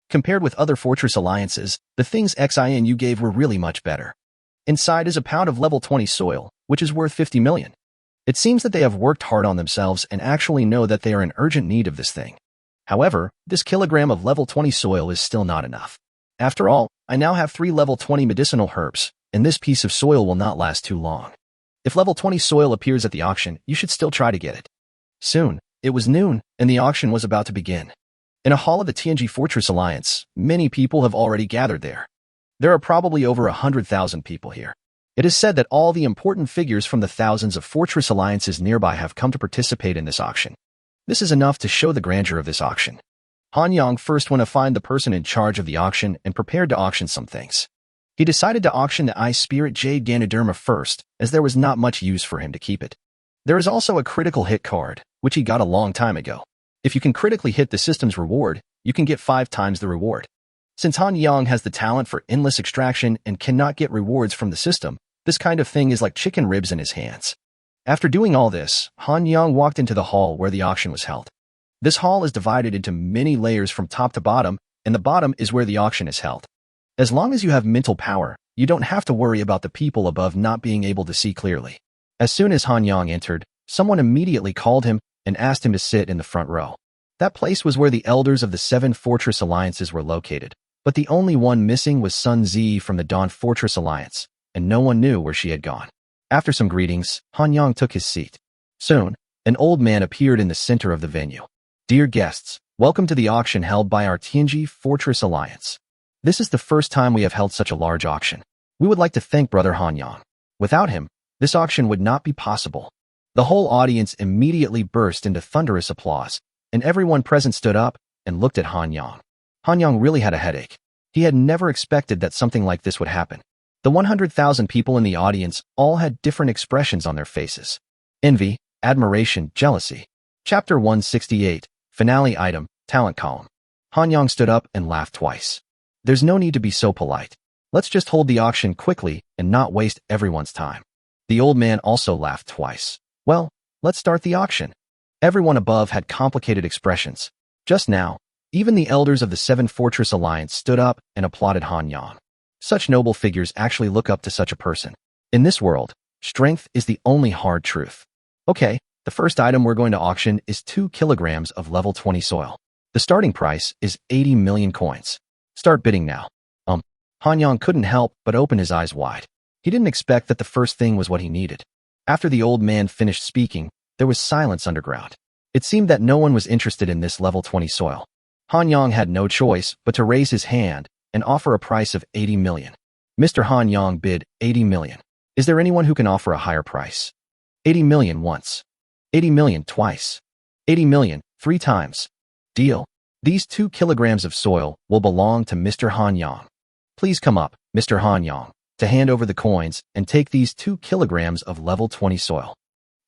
Compared with other fortress alliances, the things Xinu gave were really much better. Inside is a pound of level 20 soil, which is worth 50 million. It seems that they have worked hard on themselves and actually know that they are in urgent need of this thing. However, this kilogram of level 20 soil is still not enough. After all, I now have 3 level 20 medicinal herbs, and this piece of soil will not last too long. If level 20 soil appears at the auction, you should still try to get it. Soon, it was noon, and the auction was about to begin. In a hall of the Tianji Fortress Alliance, many people have already gathered there. There are probably over 100,000 people here. It is said that all the important figures from the thousands of fortress alliances nearby have come to participate in this auction. This is enough to show the grandeur of this auction. Han Yang first went to find the person in charge of the auction and prepared to auction some things. He decided to auction the Ice Spirit Jade Ganoderma first, as there was not much use for him to keep it. There is also a critical hit card, which he got a long time ago. If you can critically hit the system's reward, you can get 5 times the reward. Since Han Yang has the talent for endless extraction and cannot get rewards from the system, this kind of thing is like chicken ribs in his hands. After doing all this, Han Yang walked into the hall where the auction was held. This hall is divided into many layers from top to bottom, and the bottom is where the auction is held. As long as you have mental power, you don't have to worry about the people above not being able to see clearly. As soon as Han Yang entered, someone immediately called him and asked him to sit in the front row. That place was where the elders of the 7 fortress alliances were located, but the only one missing was Sun Zi from the Dawn Fortress Alliance, and no one knew where she had gone. After some greetings, Han Yang took his seat. Soon, an old man appeared in the center of the venue. Dear guests, welcome to the auction held by our Tianji Fortress Alliance. This is the first time we have held such a large auction. We would like to thank Brother Han Yang. Without him, this auction would not be possible. The whole audience immediately burst into thunderous applause, and everyone present stood up and looked at Han Yang. Han Yang really had a headache. He had never expected that something like this would happen. The 100,000 people in the audience all had different expressions on their faces. Envy, admiration, jealousy. Chapter 168, Finale Item, Talent Column. Han Yang stood up and laughed twice. There's no need to be so polite. Let's just hold the auction quickly and not waste everyone's time. The old man also laughed twice. Well, let's start the auction. Everyone above had complicated expressions. Just now, even the elders of the 7 Fortress Alliance stood up and applauded Han Yang. Such noble figures actually look up to such a person. In this world, strength is the only hard truth. Okay, the first item we're going to auction is 2 kilograms of level 20 soil. The starting price is 80 million coins. Start bidding now. Han Yang couldn't help but open his eyes wide. He didn't expect that the first thing was what he needed. After the old man finished speaking, there was silence underground. It seemed that no one was interested in this level 20 soil. Han Yang had no choice but to raise his hand and offer a price of 80 million. Mr. Han Yang bid 80 million. Is there anyone who can offer a higher price? 80 million once. 80 million twice. 80 million 3 times. Deal. These 2 kilograms of soil will belong to Mr. Han Yang. Please come up, Mr. Han Yang, to hand over the coins and take these 2 kilograms of level 20 soil.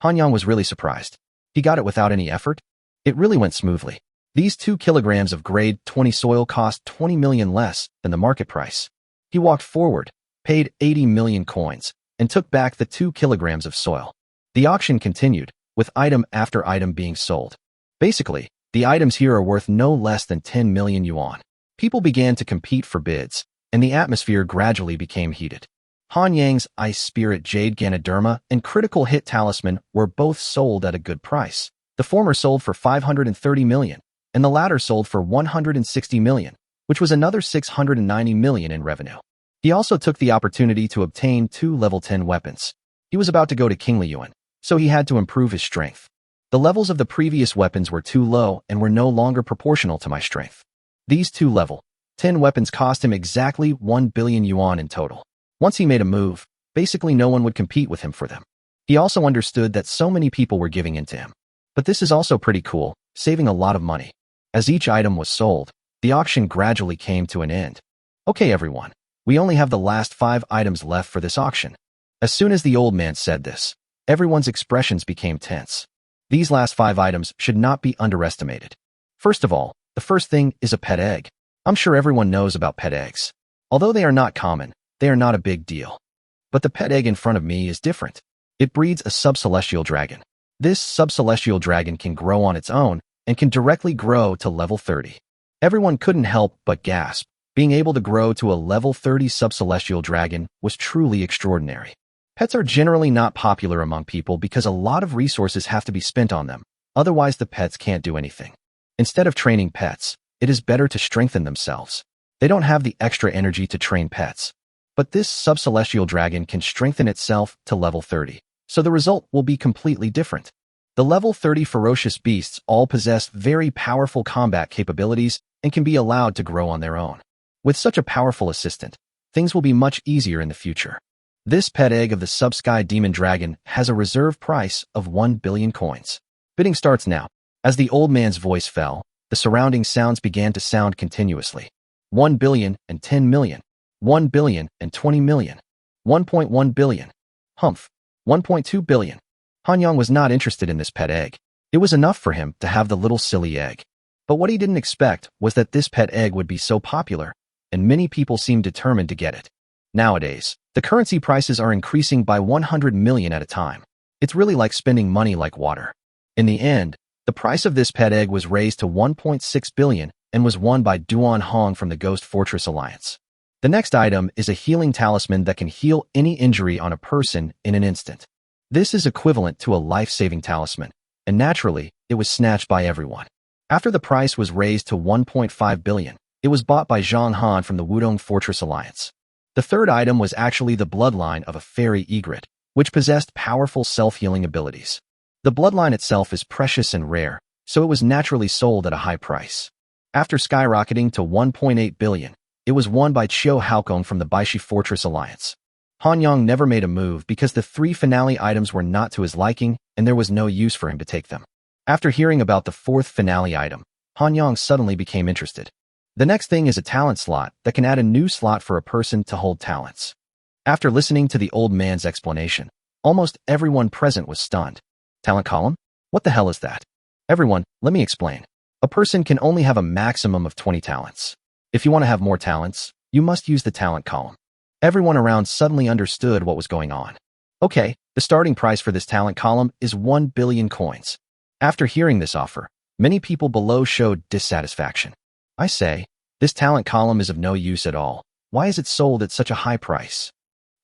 Han Yang was really surprised. He got it without any effort. It really went smoothly. These 2 kilograms of grade 20 soil cost 20 million less than the market price. He walked forward, paid 80 million coins, and took back the 2 kilograms of soil. The auction continued, with item after item being sold. Basically, the items here are worth no less than 10 million yuan. People began to compete for bids, and the atmosphere gradually became heated. Han Yang's Ice Spirit Jade Ganoderma and Critical Hit Talisman were both sold at a good price. The former sold for 530 million, and the latter sold for 160 million, which was another 690 million in revenue. He also took the opportunity to obtain 2 level 10 weapons. He was about to go to King Liyuan, so he had to improve his strength. The levels of the previous weapons were too low and were no longer proportional to my strength. These 2 level 10 weapons cost him exactly 1 billion yuan in total. Once he made a move, basically no one would compete with him for them. He also understood that so many people were giving in to him. But this is also pretty cool, saving a lot of money. As each item was sold, the auction gradually came to an end. Okay everyone, we only have the last 5 items left for this auction. As soon as the old man said this, everyone's expressions became tense. These last 5 items should not be underestimated. First of all, the first thing is a pet egg. I'm sure everyone knows about pet eggs. Although they are not common, they are not a big deal. But the pet egg in front of me is different. It breeds a sub-celestial dragon. This sub-celestial dragon can grow on its own and can directly grow to level 30. Everyone couldn't help but gasp. Being able to grow to a level 30 sub-celestial dragon was truly extraordinary. Pets are generally not popular among people because a lot of resources have to be spent on them. Otherwise, the pets can't do anything. Instead of training pets, it is better to strengthen themselves. They don't have the extra energy to train pets. But this sub-celestial dragon can strengthen itself to level 30, so the result will be completely different. The level 30 ferocious beasts all possess very powerful combat capabilities and can be allowed to grow on their own. With such a powerful assistant, things will be much easier in the future. This pet egg of the sub-sky demon dragon has a reserve price of 1 billion coins. Bidding starts now. As the old man's voice fell, the surrounding sounds began to sound continuously. 1 billion and 10 million. 1 billion and 20 million. 1.1 billion. Humph. 1.2 billion. Han Yang was not interested in this pet egg. It was enough for him to have the little silly egg. But what he didn't expect was that this pet egg would be so popular, and many people seemed determined to get it. Nowadays, the currency prices are increasing by 100 million at a time. It's really like spending money like water. In the end, the price of this pet egg was raised to 1.6 billion and was won by Duan Hong from the Ghost Fortress Alliance. The next item is a healing talisman that can heal any injury on a person in an instant. This is equivalent to a life-saving talisman, and naturally, it was snatched by everyone. After the price was raised to 1.5 billion, it was bought by Zhang Han from the Wudong Fortress Alliance. The third item was actually the bloodline of a fairy egret, which possessed powerful self-healing abilities. The bloodline itself is precious and rare, so it was naturally sold at a high price. After skyrocketing to 1.8 billion, it was won by Qiu Haokong from the Baishi Fortress Alliance. Han Yang never made a move because the 3 finale items were not to his liking and there was no use for him to take them. After hearing about the 4th finale item, Han Yang suddenly became interested. The next thing is a talent slot that can add a new slot for a person to hold talents. After listening to the old man's explanation, almost everyone present was stunned. Talent column? What the hell is that? Everyone, let me explain. A person can only have a maximum of 20 talents. If you want to have more talents, you must use the talent column. Everyone around suddenly understood what was going on. Okay, the starting price for this talent column is 1 billion coins. After hearing this offer, many people below showed dissatisfaction. I say, this talent column is of no use at all. Why is it sold at such a high price?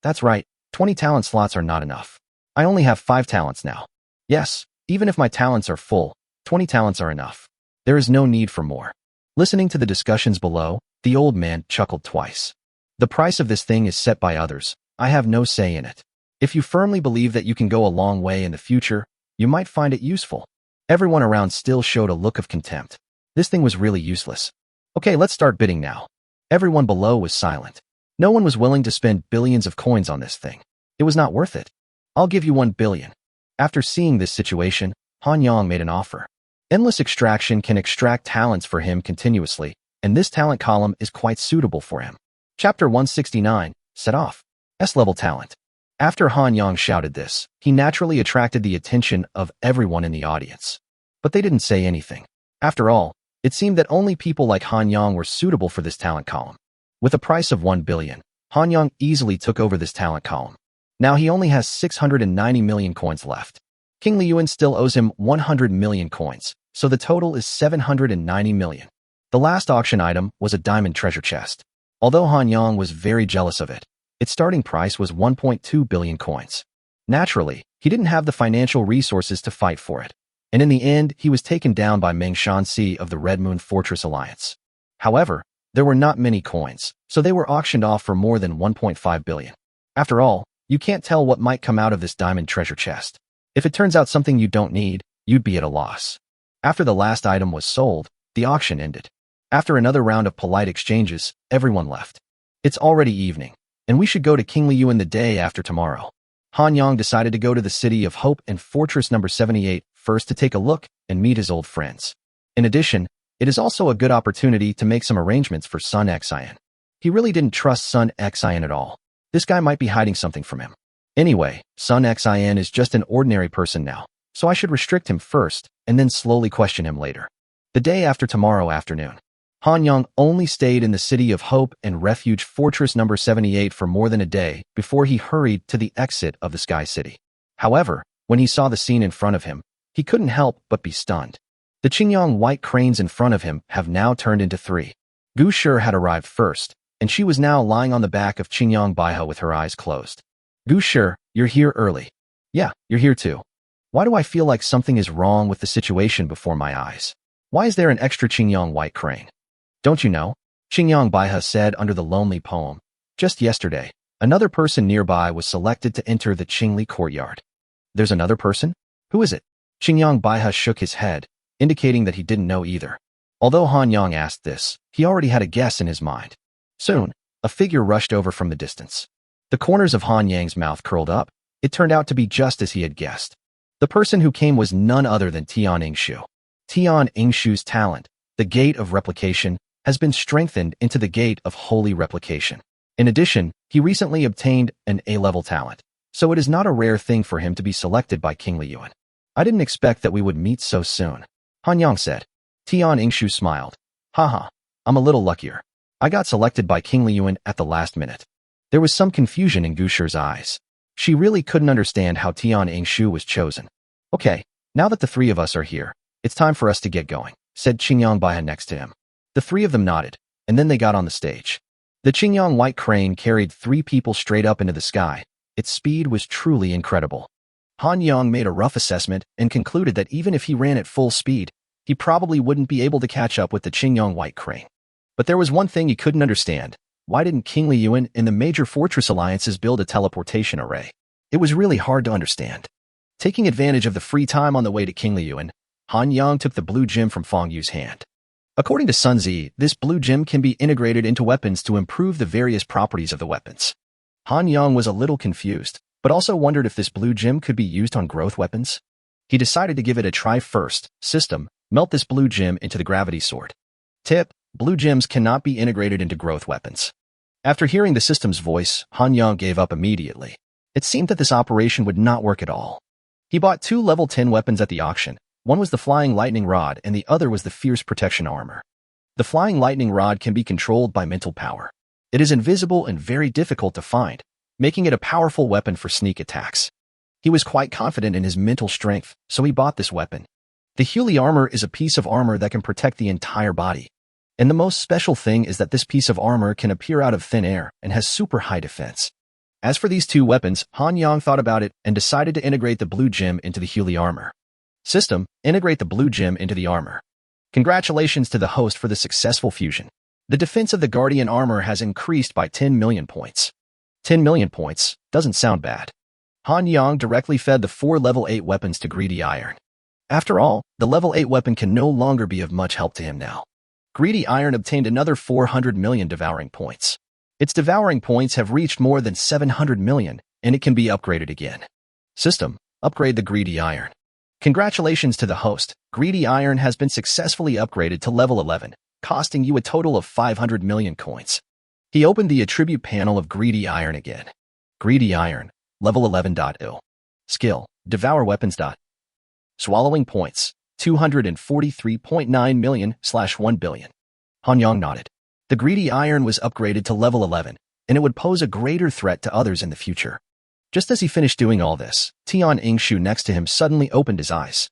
That's right, 20 talent slots are not enough. I only have 5 talents now. Yes, even if my talents are full, 20 talents are enough. There is no need for more. Listening to the discussions below, the old man chuckled twice. The price of this thing is set by others. I have no say in it. If you firmly believe that you can go a long way in the future, you might find it useful. Everyone around still showed a look of contempt. This thing was really useless. Okay, let's start bidding now. Everyone below was silent. No one was willing to spend billions of coins on this thing. It was not worth it. I'll give you 1 billion. After seeing this situation, Han Yang made an offer. Endless extraction can extract talents for him continuously, and this talent column is quite suitable for him. Chapter 169, Set Off. S-Level Talent. After Han Yang shouted this, he naturally attracted the attention of everyone in the audience. But they didn't say anything. After all, it seemed that only people like Han Yang were suitable for this talent column. With a price of 1 billion, Han Yang easily took over this talent column. Now he only has 690 million coins left. King Liyuan still owes him 100 million coins, so the total is 790 million. The last auction item was a diamond treasure chest. Although Han Yang was very jealous of it, its starting price was 1.2 billion coins. Naturally, he didn't have the financial resources to fight for it. and in the end, he was taken down by Meng Shanxi of the Red Moon Fortress Alliance. However, there were not many coins, so they were auctioned off for more than 1.5 billion. After all, you can't tell what might come out of this diamond treasure chest. If it turns out something you don't need, you'd be at a loss. After the last item was sold, the auction ended. After another round of polite exchanges, everyone left. It's already evening, and we should go to King Liyuan the day after tomorrow. Han Yang decided to go to the City of Hope and Fortress number 78 first to take a look and meet his old friends. In addition, it is also a good opportunity to make some arrangements for Sun Xian. He really didn't trust Sun Xian at all. This guy might be hiding something from him. Anyway, Sun Xian is just an ordinary person now, so I should restrict him first and then slowly question him later. The day after tomorrow afternoon, Han Yang only stayed in the City of Hope and Refuge Fortress number 78 for more than a day before he hurried to the exit of the Sky City. However, when he saw the scene in front of him, he couldn't help but be stunned. The Qingyang white cranes in front of him have now turned into 3. Usher had arrived first, and she was now lying on the back of Qingyang Baihe with her eyes closed. Usher, you're here early. Yeah, you're here too. Why do I feel like something is wrong with the situation before my eyes? Why is there an extra Qingyang white crane? Don't you know? Qingyang Baihe said under the lonely poem. Just yesterday, another person nearby was selected to enter the Qingli courtyard. There's another person? Who is it? Qingyang Baihe shook his head, indicating that he didn't know either. Although Han Yang asked this, he already had a guess in his mind. Soon, a figure rushed over from the distance. The corners of Han Yang's mouth curled up. It turned out to be just as he had guessed. The person who came was none other than Tian Yingshu. Tian Yingshu's talent, the Gate of Replication, has been strengthened into the Gate of Holy Replication. In addition, he recently obtained an A-level talent, so it is not a rare thing for him to be selected by King Liyuan. I didn't expect that we would meet so soon, Han Yang said. Tian Yingshu smiled. Haha, I'm a little luckier. I got selected by King Liyuan at the last minute. There was some confusion in Gusher's eyes. She really couldn't understand how Tian Yingshu was chosen. Okay, now that the 3 of us are here, it's time for us to get going, said Qingyang Baihe next to him. The 3 of them nodded, and then they got on the stage. The Qingyang white crane carried 3 people straight up into the sky. Its speed was truly incredible. Han Yang made a rough assessment and concluded that even if he ran at full speed, he probably wouldn't be able to catch up with the Qingyang white crane. But there was one thing he couldn't understand. Why didn't King Liyuan and the major fortress alliances build a teleportation array? It was really hard to understand. Taking advantage of the free time on the way to King Liyuan, Han Yang took the blue gem from Feng Yu's hand. According to Sun Zi, this blue gem can be integrated into weapons to improve the various properties of the weapons. Han Yang was a little confused, but also wondered if this blue gem could be used on growth weapons. He decided to give it a try first. System, melt this blue gem into the gravity sword. Tip, blue gems cannot be integrated into growth weapons. After hearing the system's voice, Han Yang gave up immediately. It seemed that this operation would not work at all. He bought 2 level 10 weapons at the auction. One was the Flying Lightning Rod and the other was the Fierce Protection Armor. The Flying Lightning Rod can be controlled by mental power. It is invisible and very difficult to find, making it a powerful weapon for sneak attacks. He was quite confident in his mental strength, so he bought this weapon. The Huli Armor is a piece of armor that can protect the entire body. And the most special thing is that this piece of armor can appear out of thin air and has super high defense. As for these 2 weapons, Han Yang thought about it and decided to integrate the blue gem into the Huli Armor. System, integrate the blue gem into the armor. Congratulations to the host for the successful fusion. The defense of the Guardian armor has increased by 10 million points. 10 million points doesn't sound bad. Han Yang directly fed the 4 level 8 weapons to Greedy Iron. After all, the level 8 weapon can no longer be of much help to him now. Greedy Iron obtained another 400 million devouring points. Its devouring points have reached more than 700 million, and it can be upgraded again. System, upgrade the Greedy Iron. Congratulations to the host. Greedy Iron has been successfully upgraded to level 11, costing you a total of 500 million coins. He opened the attribute panel of Greedy Iron again. Greedy Iron, level 11.0. Skill, devour weapons. Swallowing points, 243.9 million/1 billion. Han Yang nodded. The Greedy Iron was upgraded to level 11, and it would pose a greater threat to others in the future. Just as he finished doing all this, Tian Yingshu next to him suddenly opened his eyes.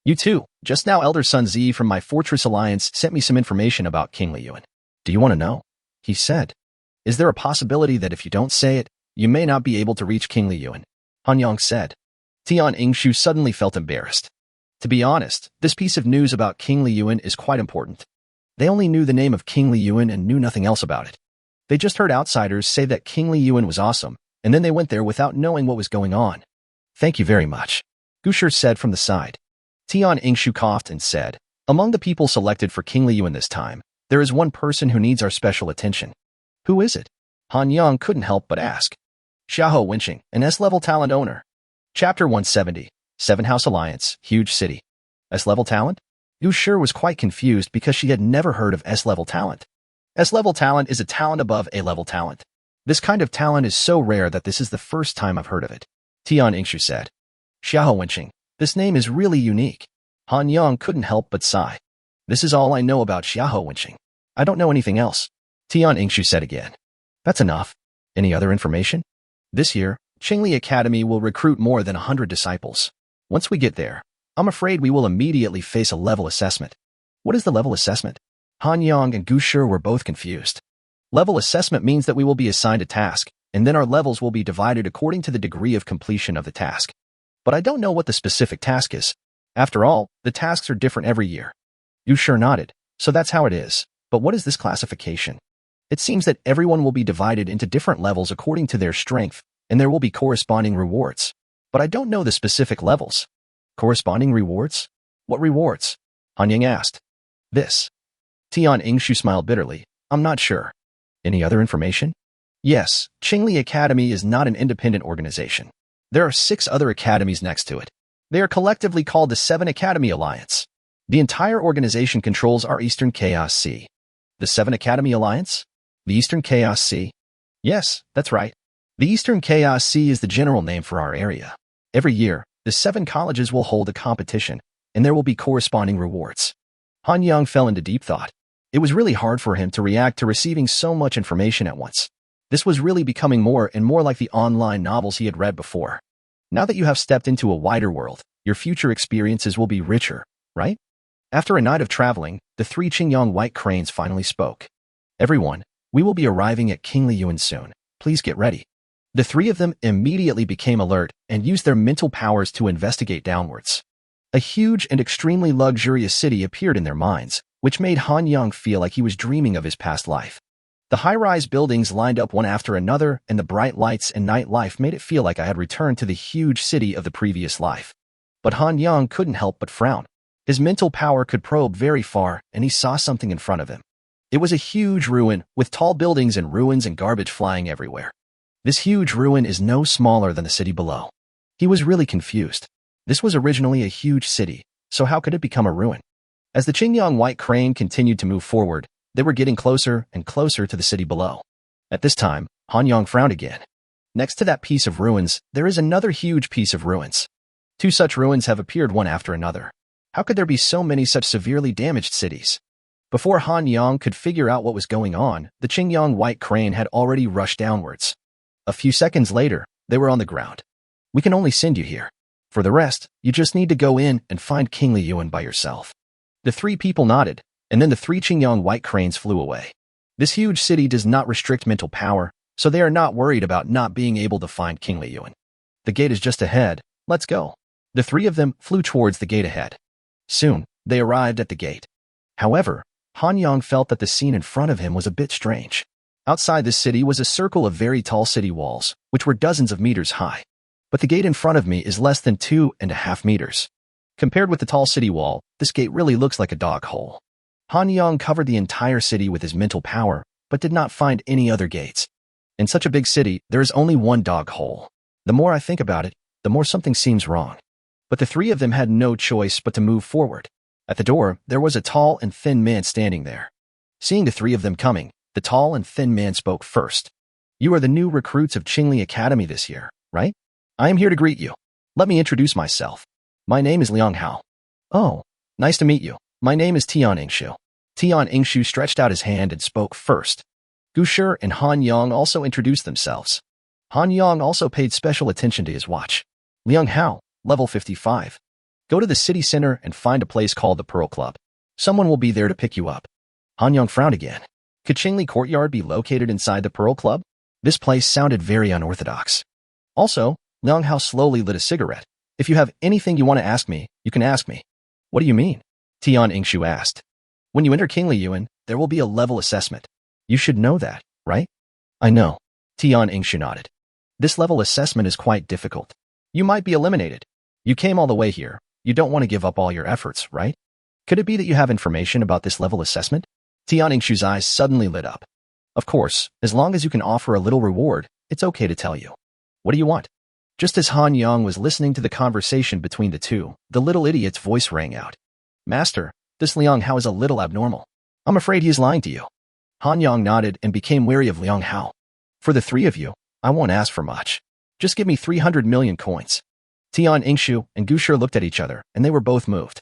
You too, just now Elder Sun Zi from my Fortress Alliance sent me some information about King Liyuan. Do you want to know? He said. Is there a possibility that if you don't say it, you may not be able to reach King Liyuan? Han Yang said. Tian Yingshu suddenly felt embarrassed. To be honest, this piece of news about King Li Yuan is quite important. They only knew the name of King Li Yuan and knew nothing else about it. They just heard outsiders say that King Li Yuan was awesome, and then they went there without knowing what was going on. Thank you very much, Usher said from the side. Tian Ingshu coughed and said, among the people selected for King Li Yuan this time, there is one person who needs our special attention. Who is it? Han Yang couldn't help but ask. Xiaoho Wenqing, an S-level talent owner. Chapter 170, Seven House Alliance, Huge City. S-level talent? Usher was quite confused because she had never heard of S-level talent. S-level talent is a talent above A-level talent. This kind of talent is so rare that this is the first time I've heard of it, Tian Ingshu said. Xiaoho Wenqing, this name is really unique. Han Yang couldn't help but sigh. This is all I know about Xiaoho Wenqing. I don't know anything else, Tian Ingshu said again. That's enough. Any other information? This year, Qingli Academy will recruit more than 100 disciples. Once we get there, I'm afraid we will immediately face a level assessment. What is the level assessment? Han Yang and Gu Shi were both confused. Level assessment means that we will be assigned a task, and then our levels will be divided according to the degree of completion of the task. But I don't know what the specific task is. After all, the tasks are different every year. Yu Shi nodded. So that's how it is. But what is this classification? It seems that everyone will be divided into different levels according to their strength, and there will be corresponding rewards. But I don't know the specific levels. Corresponding rewards? What rewards? Han Yang asked. This. Tian Ingshu smiled bitterly. I'm not sure. Any other information? Yes, Qingli Academy is not an independent organization. There are 6 other academies next to it. They are collectively called the Seven Academy Alliance. The entire organization controls our Eastern Chaos Sea. The Seven Academy Alliance? The Eastern Chaos Sea? Yes, that's right. The Eastern Chaos Sea is the general name for our area. Every year, the 7 colleges will hold a competition, and there will be corresponding rewards. Han Yang fell into deep thought. It was really hard for him to react to receiving so much information at once. This was really becoming more and more like the online novels he had read before. Now that you have stepped into a wider world, your future experiences will be richer, right? After a night of traveling, the 3 Qingyang white cranes finally spoke. Everyone, we will be arriving at King Li Yuan soon. Please get ready. The 3 of them immediately became alert and used their mental powers to investigate downwards. A huge and extremely luxurious city appeared in their minds, which made Han Yang feel like he was dreaming of his past life. The high-rise buildings lined up one after another, and the bright lights and nightlife made it feel like I had returned to the huge city of the previous life. But Han Yang couldn't help but frown. His mental power could probe very far, and he saw something in front of him. It was a huge ruin, with tall buildings and ruins and garbage flying everywhere. This huge ruin is no smaller than the city below. He was really confused. This was originally a huge city, so how could it become a ruin? As the Qingyang white crane continued to move forward, they were getting closer and closer to the city below. At this time, Han Yang frowned again. Next to that piece of ruins, there is another huge piece of ruins. 2 such ruins have appeared one after another. How could there be so many such severely damaged cities? Before Han Yang could figure out what was going on, the Qingyang white crane had already rushed downwards. A few seconds later, they were on the ground. We can only send you here. For the rest, you just need to go in and find King Li Yuan by yourself. The 3 people nodded, and then the 3 Qingyang white cranes flew away. This huge city does not restrict mental power, so they are not worried about not being able to find King Li Yuan. The gate is just ahead. Let's go. The 3 of them flew towards the gate ahead. Soon, they arrived at the gate. However, Han Yang felt that the scene in front of him was a bit strange. Outside the city was a circle of very tall city walls, which were dozens of meters high. But the gate in front of me is less than 2.5 meters. Compared with the tall city wall, this gate really looks like a dog hole. Han Yang covered the entire city with his mental power, but did not find any other gates. In such a big city, there is only one dog hole. The more I think about it, the more something seems wrong. But the 3 of them had no choice but to move forward. At the door, there was a tall and thin man standing there. Seeing the 3 of them coming, the tall and thin man spoke first. You are the new recruits of Qingli Academy this year, right? I am here to greet you. Let me introduce myself. My name is Liang Hao. Oh, nice to meet you. My name is Tian Ingshu. Tian Ingshu stretched out his hand and spoke first. Gu Shi and Han Yang also introduced themselves. Han Yang also paid special attention to his watch. Liang Hao, level 55. Go to the city center and find a place called the Pearl Club. Someone will be there to pick you up. Han Yang frowned again. Could Qingli Courtyard be located inside the Pearl Club? This place sounded very unorthodox. Also, Liang Hao slowly lit a cigarette. If you have anything you want to ask me, you can ask me. What do you mean? Tian Yingshu asked. When you enter King Liyuan, there will be a level assessment. You should know that, right? I know. Tian Yingshu nodded. This level assessment is quite difficult. You might be eliminated. You came all the way here. You don't want to give up all your efforts, right? Could it be that you have information about this level assessment? Tian Yingshu's eyes suddenly lit up. Of course, as long as you can offer a little reward, it's okay to tell you. What do you want? Just as Han Yang was listening to the conversation between the two, the little idiot's voice rang out. Master, this Liang Hao is a little abnormal. I'm afraid he is lying to you. Han Yang nodded and became wary of Liang Hao. For the three of you, I won't ask for much. Just give me 300 million coins. Tian Yingshu and Usher looked at each other, and they were both moved.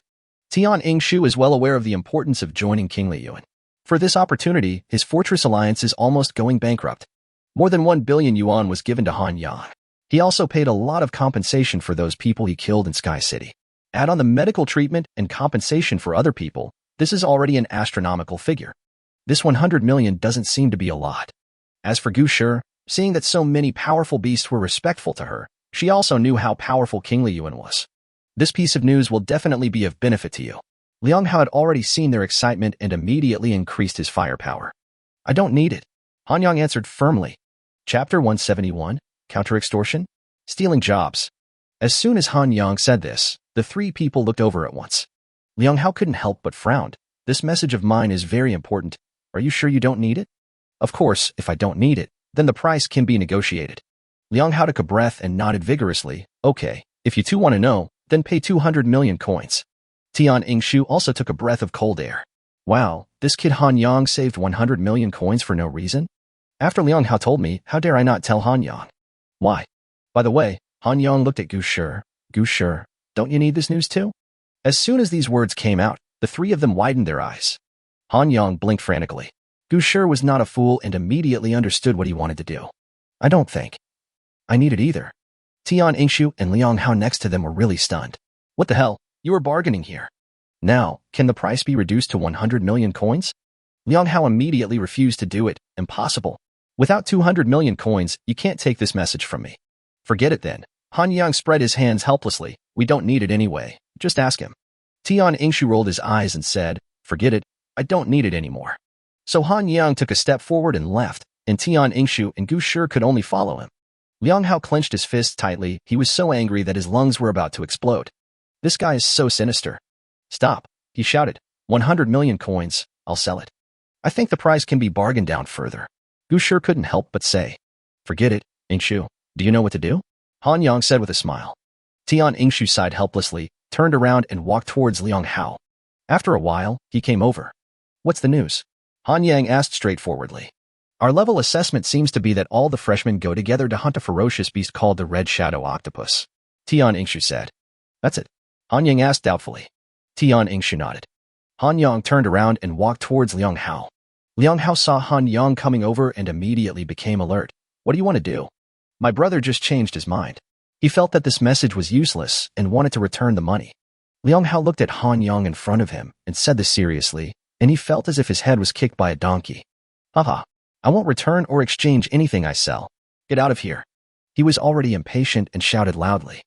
Tian Yingshu is well aware of the importance of joining King Liyuan. For this opportunity, his fortress alliance is almost going bankrupt. More than 1 billion yuan was given to Han Yang. He also paid a lot of compensation for those people he killed in Sky City. Add on the medical treatment and compensation for other people, this is already an astronomical figure. This 100 million doesn't seem to be a lot. As for Usher, seeing that so many powerful beasts were respectful to her, she also knew how powerful King Liyuan was. This piece of news will definitely be of benefit to you. Liang Hao had already seen their excitement and immediately increased his firepower. I don't need it. Han Yang answered firmly. Chapter 171, Counter-Extortion? Stealing Jobs. As soon as Han Yang said this, the three people looked over at once. Liang Hao couldn't help but frowned. This message of mine is very important. Are you sure you don't need it? Of course, if I don't need it, then the price can be negotiated. Liang Hao took a breath and nodded vigorously. Okay, if you two want to know, then pay 200 million coins. Tian Yingshu also took a breath of cold air. Wow, this kid Han Yang saved 100 million coins for no reason? After Liang Hao told me, how dare I not tell Han Yang? Why? By the way, Han Yang looked at Usher. Usher, don't you need this news too? As soon as these words came out, the three of them widened their eyes. Han Yang blinked frantically. Usher was not a fool and immediately understood what he wanted to do. I don't think I need it either. Tian Yingshu and Liang Hao next to them were really stunned. What the hell? You were bargaining here. Now, can the price be reduced to 100 million coins? Liang Hao immediately refused to do it. Impossible. Without 200 million coins, you can't take this message from me. Forget it then. Han Yang spread his hands helplessly. We don't need it anyway. Just ask him. Tian Yingshu rolled his eyes and said, forget it. I don't need it anymore. So Han Yang took a step forward and left, and Tian Yingshu and Usher could only follow him. Liang Hao clenched his fists tightly. He was so angry that his lungs were about to explode. This guy is so sinister. Stop, he shouted. 100 million coins, I'll sell it. I think the price can be bargained down further. Usher couldn't help but say. Forget it, Yingshu. Do you know what to do? Han Yang said with a smile. Tian Yingshu sighed helplessly, turned around and walked towards Liang Hao. After a while, he came over. What's the news? Han Yang asked straightforwardly. Our level assessment seems to be that all the freshmen go together to hunt a ferocious beast called the Red Shadow Octopus. Tian Yingshu said. That's it. Han Yang asked doubtfully. Tian Yingshu nodded. Han Yang turned around and walked towards Liang Hao. Liang Hao saw Han Yang coming over and immediately became alert. What do you want to do? My brother just changed his mind. He felt that this message was useless and wanted to return the money. Liang Hao looked at Han Yang in front of him and said this seriously, and he felt as if his head was kicked by a donkey. Haha, I won't return or exchange anything I sell. Get out of here. He was already impatient and shouted loudly.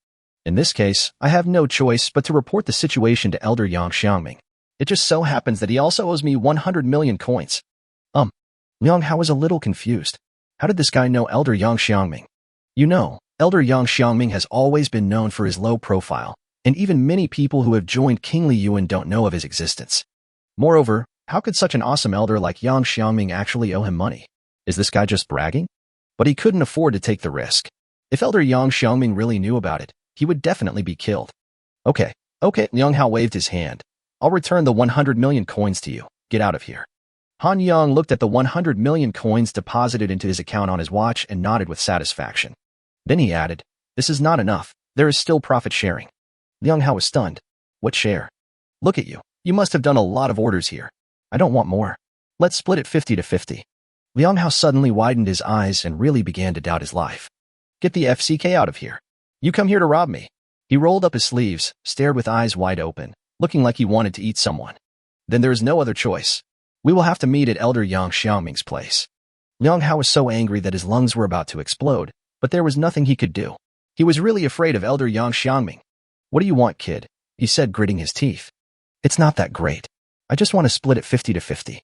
In this case, I have no choice but to report the situation to Elder Yang Xiangming. It just so happens that he also owes me 100 million coins. Liang Hao was a little confused. How did this guy know Elder Yang Xiangming? You know, Elder Yang Xiangming has always been known for his low profile, and even many people who have joined King Liyuan don't know of his existence. Moreover, how could such an awesome elder like Yang Xiangming actually owe him money? Is this guy just bragging? But he couldn't afford to take the risk. If Elder Yang Xiangming really knew about it, he would definitely be killed. Okay, Liang Hao waved his hand. I'll return the 100 million coins to you. Get out of here. Han Yang looked at the 100 million coins deposited into his account on his watch and nodded with satisfaction. Then he added, this is not enough. There is still profit sharing. Liang Hao was stunned. What share? Look at you. You must have done a lot of orders here. I don't want more. Let's split it 50-50. Liang Hao suddenly widened his eyes and really began to doubt his life. Get the FCK out of here. You come here to rob me. He rolled up his sleeves, stared with eyes wide open, looking like he wanted to eat someone. Then there is no other choice. We will have to meet at Elder Yang Xiangming's place. Liang Hao was so angry that his lungs were about to explode, but there was nothing he could do. He was really afraid of Elder Yang Xiangming. What do you want, kid? He said, gritting his teeth. It's not that great. I just want to split it 50-50.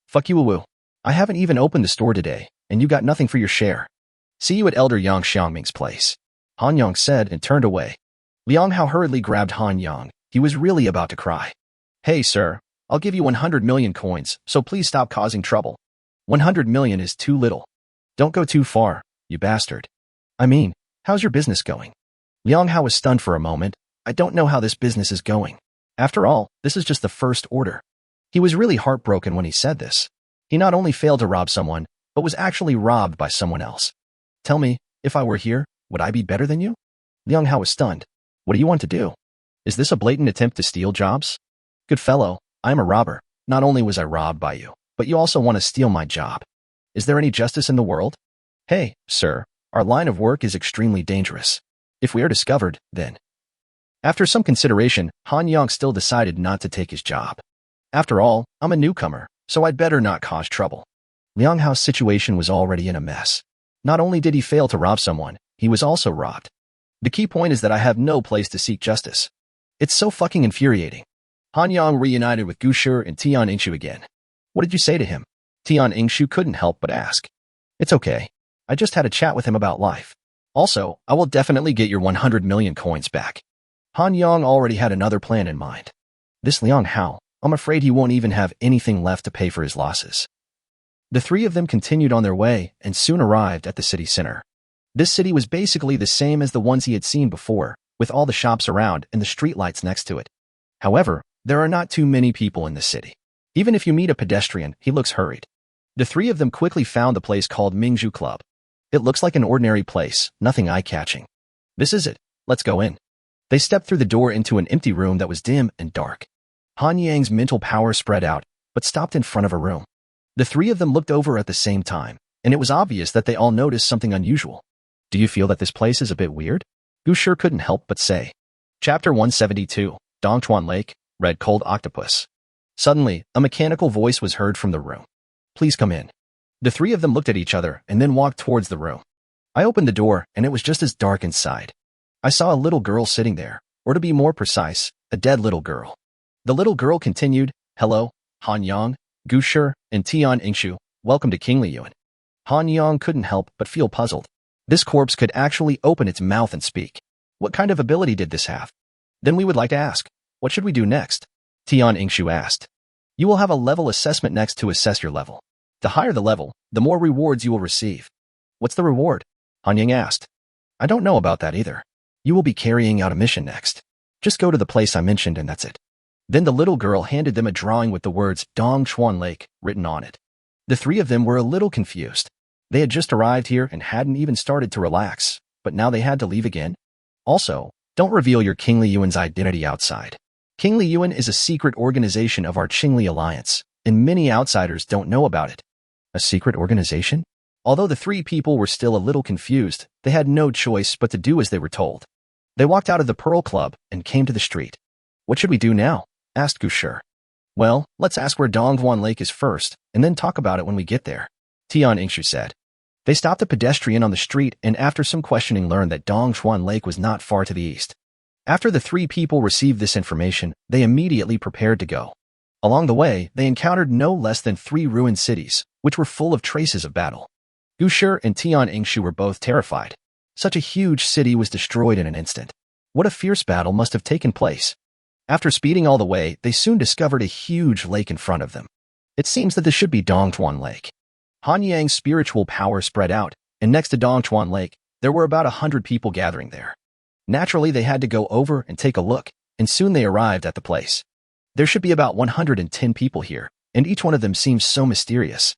Fuck you, woo. I haven't even opened the store today, and you got nothing for your share. See you at Elder Yang Xiangming's place. Han Yang said and turned away. Liang Hao hurriedly grabbed Han Yang. He was really about to cry. Hey, sir, I'll give you 100 million coins, so please stop causing trouble. 100 million is too little. Don't go too far, you bastard. I mean, how's your business going? Liang Hao was stunned for a moment. I don't know how this business is going. After all, this is just the first order. He was really heartbroken when he said this. He not only failed to rob someone, but was actually robbed by someone else. Tell me, if I were here, would I be better than you? Liang Hao was stunned. What do you want to do? Is this a blatant attempt to steal jobs? Good fellow, I'm a robber. Not only was I robbed by you, but you also want to steal my job. Is there any justice in the world? Hey, sir, our line of work is extremely dangerous. If we are discovered, then... After some consideration, Han Yang still decided not to take his job. After all, I'm a newcomer, so I'd better not cause trouble. Liang Hao's situation was already in a mess. Not only did he fail to rob someone, he was also robbed. The key point is that I have no place to seek justice. It's so fucking infuriating. Han Yang reunited with Usher and Tian Yingshu again. What did you say to him? Tian Yingshu couldn't help but ask. It's okay. I just had a chat with him about life. Also, I will definitely get your 100 million coins back. Han Yang already had another plan in mind. This Liang Hao, I'm afraid he won't even have anything left to pay for his losses. The three of them continued on their way and soon arrived at the city center. This city was basically the same as the ones he had seen before, with all the shops around and the streetlights next to it. However, there are not too many people in the city. Even if you meet a pedestrian, he looks hurried. The three of them quickly found the place called Mingzhu Club. It looks like an ordinary place, nothing eye-catching. This is it. Let's go in. They stepped through the door into an empty room that was dim and dark. Han Yang's mental power spread out, but stopped in front of a room. The three of them looked over at the same time, and it was obvious that they all noticed something unusual. Do you feel that this place is a bit weird? Gu sure couldn't help but say. Chapter 172, Dongchuan Lake, Red Cold Octopus. Suddenly, a mechanical voice was heard from the room. Please come in. The three of them looked at each other and then walked towards the room. I opened the door, and it was just as dark inside. I saw a little girl sitting there, or to be more precise, a dead little girl. The little girl continued, Hello, Han Yang, Gu Shi, and Tian Yingshu, welcome to King Liyuan. Han Yang couldn't help but feel puzzled. This corpse could actually open its mouth and speak. What kind of ability did this have? Then we would like to ask, what should we do next? Tian Yingshu asked. You will have a level assessment next to assess your level. The higher the level, the more rewards you will receive. What's the reward? Han Yang asked. I don't know about that either. You will be carrying out a mission next. Just go to the place I mentioned and that's it. Then the little girl handed them a drawing with the words Dongchuan Lake written on it. The three of them were a little confused. They had just arrived here and hadn't even started to relax, but now they had to leave again. Also, don't reveal your King Liyuan's identity outside. King Liyuan is a secret organization of our Qingli Alliance, and many outsiders don't know about it. A secret organization? Although the three people were still a little confused, they had no choice but to do as they were told. They walked out of the Pearl Club and came to the street. What should we do now? Asked Gu Shi. Well, let's ask where Dongchuan Lake is first, and then talk about it when we get there, Tian Yingshu said. They stopped a pedestrian on the street and after some questioning learned that Dongchuan Lake was not far to the east. After the three people received this information, they immediately prepared to go. Along the way, they encountered no less than 3 ruined cities, which were full of traces of battle. Gu Shi and Tian Yingshu were both terrified. Such a huge city was destroyed in an instant. What a fierce battle must have taken place. After speeding all the way, they soon discovered a huge lake in front of them. It seems that this should be Dongchuan Lake. Han Yang's spiritual power spread out, and next to Dongchuan Lake, there were about 100 people gathering there. Naturally, they had to go over and take a look, and soon they arrived at the place. There should be about 110 people here, and each one of them seems so mysterious.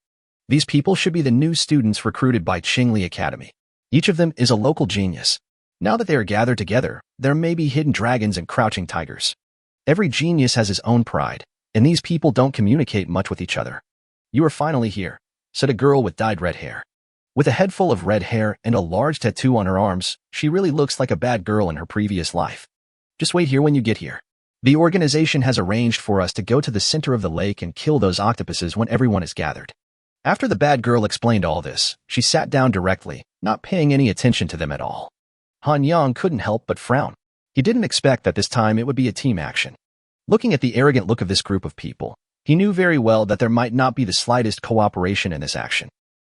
These people should be the new students recruited by Qingli Academy. Each of them is a local genius. Now that they are gathered together, there may be hidden dragons and crouching tigers. Every genius has his own pride, and these people don't communicate much with each other. You are finally here, said a girl with dyed red hair. With a head full of red hair and a large tattoo on her arms, she really looks like a bad girl in her previous life. Just wait here when you get here. The organization has arranged for us to go to the center of the lake and kill those octopuses when everyone is gathered. After the bad girl explained all this, she sat down directly, not paying any attention to them at all. Han Yang couldn't help but frown. He didn't expect that this time it would be a team action. Looking at the arrogant look of this group of people, he knew very well that there might not be the slightest cooperation in this action.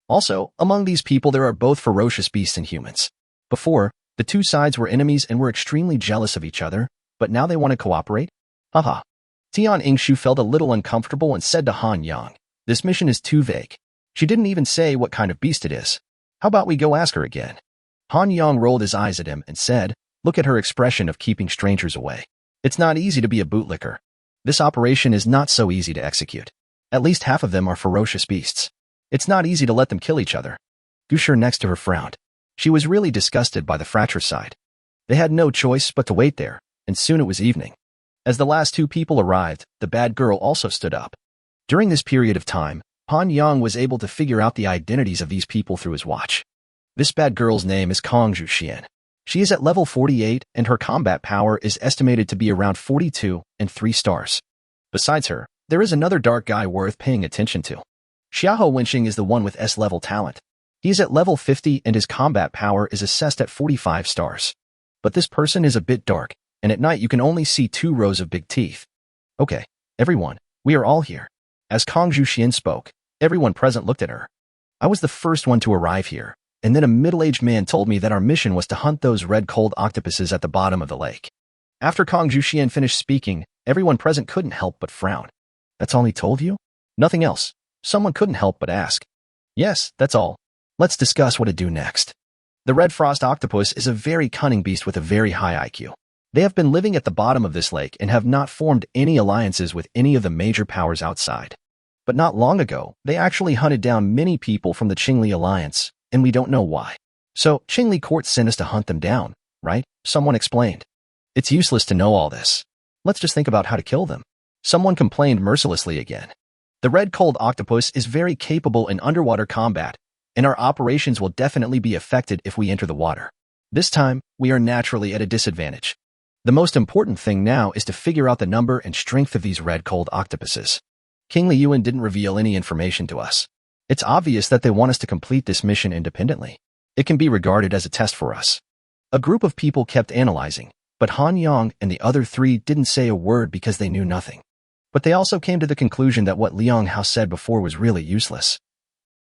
Also, among these people there are both ferocious beasts and humans. Before, the two sides were enemies and were extremely jealous of each other, but now they want to cooperate? Haha. Tian Yingshu felt a little uncomfortable and said to Han Yang, "This mission is too vague. She didn't even say what kind of beast it is. How about we go ask her again?" Han Yang rolled his eyes at him and said, "Look at her expression of keeping strangers away. It's not easy to be a bootlicker. This operation is not so easy to execute. At least half of them are ferocious beasts. It's not easy to let them kill each other." Usher next to her frowned. She was really disgusted by the fratricide. They had no choice but to wait there, and soon it was evening. As the last two people arrived, the bad girl also stood up. During this period of time, Han Yang was able to figure out the identities of these people through his watch. This bad girl's name is Kong Zhuxian. She is at level 48 and her combat power is estimated to be around 42 and 3 stars. Besides her, there is another dark guy worth paying attention to. Xiahou Wenxing is the one with S-level talent. He is at level 50 and his combat power is assessed at 45 stars. But this person is a bit dark, and at night you can only see 2 rows of big teeth. "Okay, everyone, we are all here." As Kong Zhuxian spoke, everyone present looked at her. "I was the first one to arrive here, and then a middle-aged man told me that our mission was to hunt those red cold octopuses at the bottom of the lake." After Kong Zhuxian finished speaking, everyone present couldn't help but frown. "That's all he told you? Nothing else?" Someone couldn't help but ask. "Yes, that's all. Let's discuss what to do next." The red frost octopus is a very cunning beast with a very high IQ. They have been living at the bottom of this lake and have not formed any alliances with any of the major powers outside. But not long ago, they actually hunted down many people from the Qingli Alliance, and we don't know why. "So, Qingli Court sent us to hunt them down, right?" Someone explained. "It's useless to know all this. Let's just think about how to kill them." Someone complained mercilessly again. "The red cold octopus is very capable in underwater combat, and our operations will definitely be affected if we enter the water. This time, we are naturally at a disadvantage. The most important thing now is to figure out the number and strength of these red cold octopuses." King Li Yuan didn't reveal any information to us. It's obvious that they want us to complete this mission independently. It can be regarded as a test for us. A group of people kept analyzing, but Han Yang and the other 3 didn't say a word because they knew nothing. But they also came to the conclusion that what Liang Hao said before was really useless.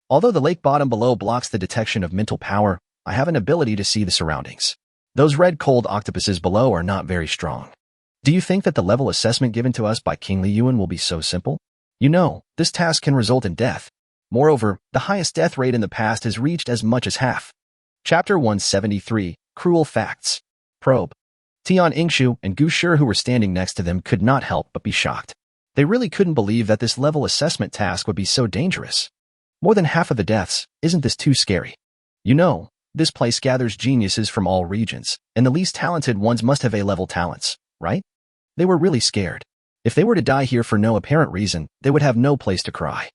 "Although the lake bottom below blocks the detection of mental power, I have an ability to see the surroundings. Those red cold octopuses below are not very strong. Do you think that the level assessment given to us by King Li Yuan will be so simple? You know, this task can result in death. Moreover, the highest death rate in the past has reached as much as half." Chapter 173, Cruel Facts. Probe. Tian Yingshu and Gu Shi, who were standing next to them, could not help but be shocked. They really couldn't believe that this level assessment task would be so dangerous. More than half of the deaths, isn't this too scary? You know, this place gathers geniuses from all regions, and the least talented ones must have A-level talents, right? They were really scared. If they were to die here for no apparent reason, they would have no place to cry.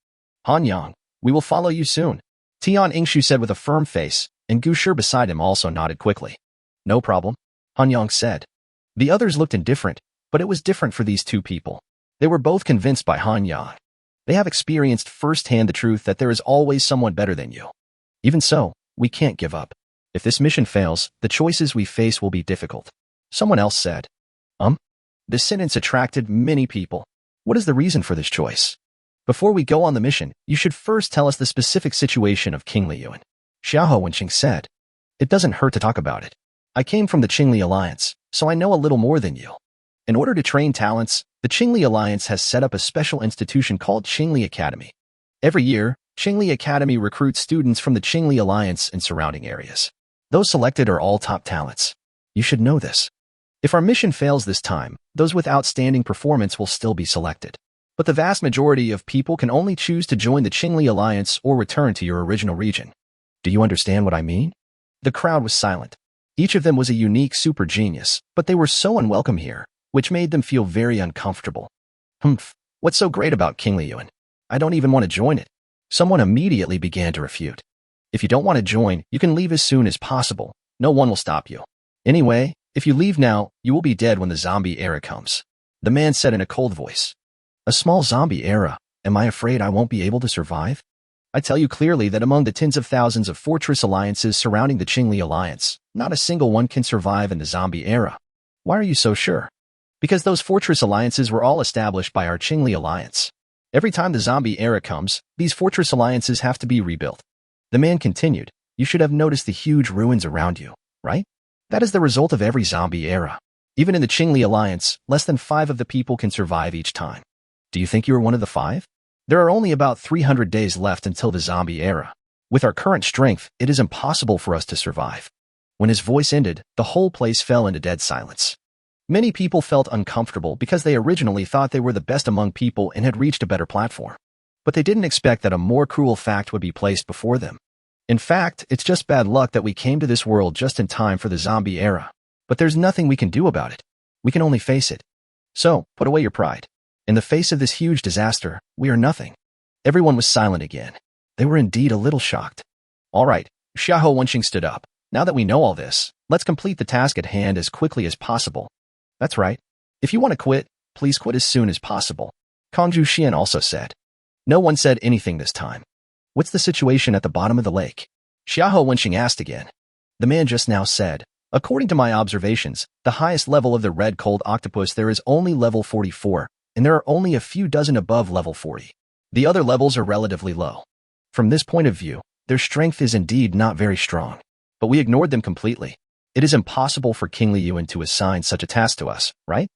"Han Yang, we will follow you soon," Tian Yingshu said with a firm face, and Gu Shi beside him also nodded quickly. "No problem," Han Yang said. The others looked indifferent, but it was different for these 2 people. They were both convinced by Han Yang. They have experienced firsthand the truth that there is always someone better than you. Even so, we can't give up. If this mission fails, the choices we face will be difficult. Someone else said. This sentence attracted many people. What is the reason for this choice? Before we go on the mission, you should first tell us the specific situation of King Li Yuan. Xiahou Wenxing said. "It doesn't hurt to talk about it. I came from the Qingli Alliance, so I know a little more than you. In order to train talents, the Qingli Alliance has set up a special institution called Qingli Academy. Every year, Qingli Academy recruits students from the Qingli Alliance and surrounding areas. Those selected are all top talents. You should know this. If our mission fails this time, those with outstanding performance will still be selected. But the vast majority of people can only choose to join the Qingli Alliance or return to your original region. Do you understand what I mean?" The crowd was silent. Each of them was a unique super genius, but they were so unwelcome here, which made them feel very uncomfortable. What's so great about King Li Yuan? I don't even want to join it." Someone immediately began to refute. "If you don't want to join, you can leave as soon as possible. No one will stop you. Anyway, if you leave now, you will be dead when the zombie era comes," the man said in a cold voice. "A small zombie era? Am I afraid I won't be able to survive? I tell you clearly that among the tens of thousands of fortress alliances surrounding the Qingli Alliance, not a single one can survive in the zombie era. Why are you so sure?" Because those fortress alliances were all established by our Qingli alliance. Every time the zombie era comes, these fortress alliances have to be rebuilt. The man continued, you should have noticed the huge ruins around you, right? That is the result of every zombie era. Even in the Qingli alliance, less than 5 of the people can survive each time. Do you think you are one of the 5? There are only about 300 days left until the zombie era. With our current strength, it is impossible for us to survive. When his voice ended, the whole place fell into dead silence. Many people felt uncomfortable because they originally thought they were the best among people and had reached a better platform. But they didn't expect that a more cruel fact would be placed before them. In fact, it's just bad luck that we came to this world just in time for the zombie era. But there's nothing we can do about it. We can only face it. So, put away your pride. In the face of this huge disaster, we are nothing. Everyone was silent again. They were indeed a little shocked. All right, Xiahou Wenxing stood up. Now that we know all this, let's complete the task at hand as quickly as possible. That's right. If you want to quit, please quit as soon as possible. Kongzhu Xian also said. No one said anything this time. What's the situation at the bottom of the lake? Xiahou Wenxing asked again. The man just now said, according to my observations, the highest level of the red cold octopus there is only level 44, and there are only a few dozen above level 40. The other levels are relatively low. From this point of view, their strength is indeed not very strong. But we ignored them completely. It is impossible for King Liyuan to assign such a task to us, right?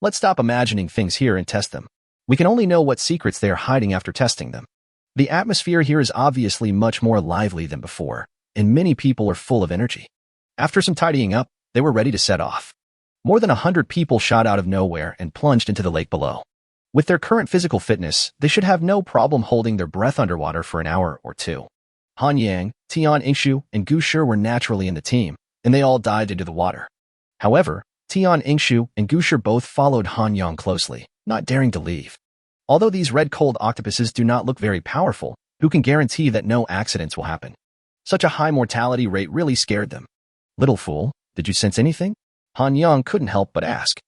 Let's stop imagining things here and test them. We can only know what secrets they are hiding after testing them. The atmosphere here is obviously much more lively than before, and many people are full of energy. After some tidying up, they were ready to set off. More than 100 people shot out of nowhere and plunged into the lake below. With their current physical fitness, they should have no problem holding their breath underwater for an hour or two. Han Yang, Tian Yingshu, and Gu Shi were naturally in the team, and they all dived into the water. However, Tian Yingshu and Gu Shi both followed Han Yang closely, not daring to leave. Although these red cold octopuses do not look very powerful, who can guarantee that no accidents will happen? Such a high mortality rate really scared them. Little fool, did you sense anything? Han Yang couldn't help but ask.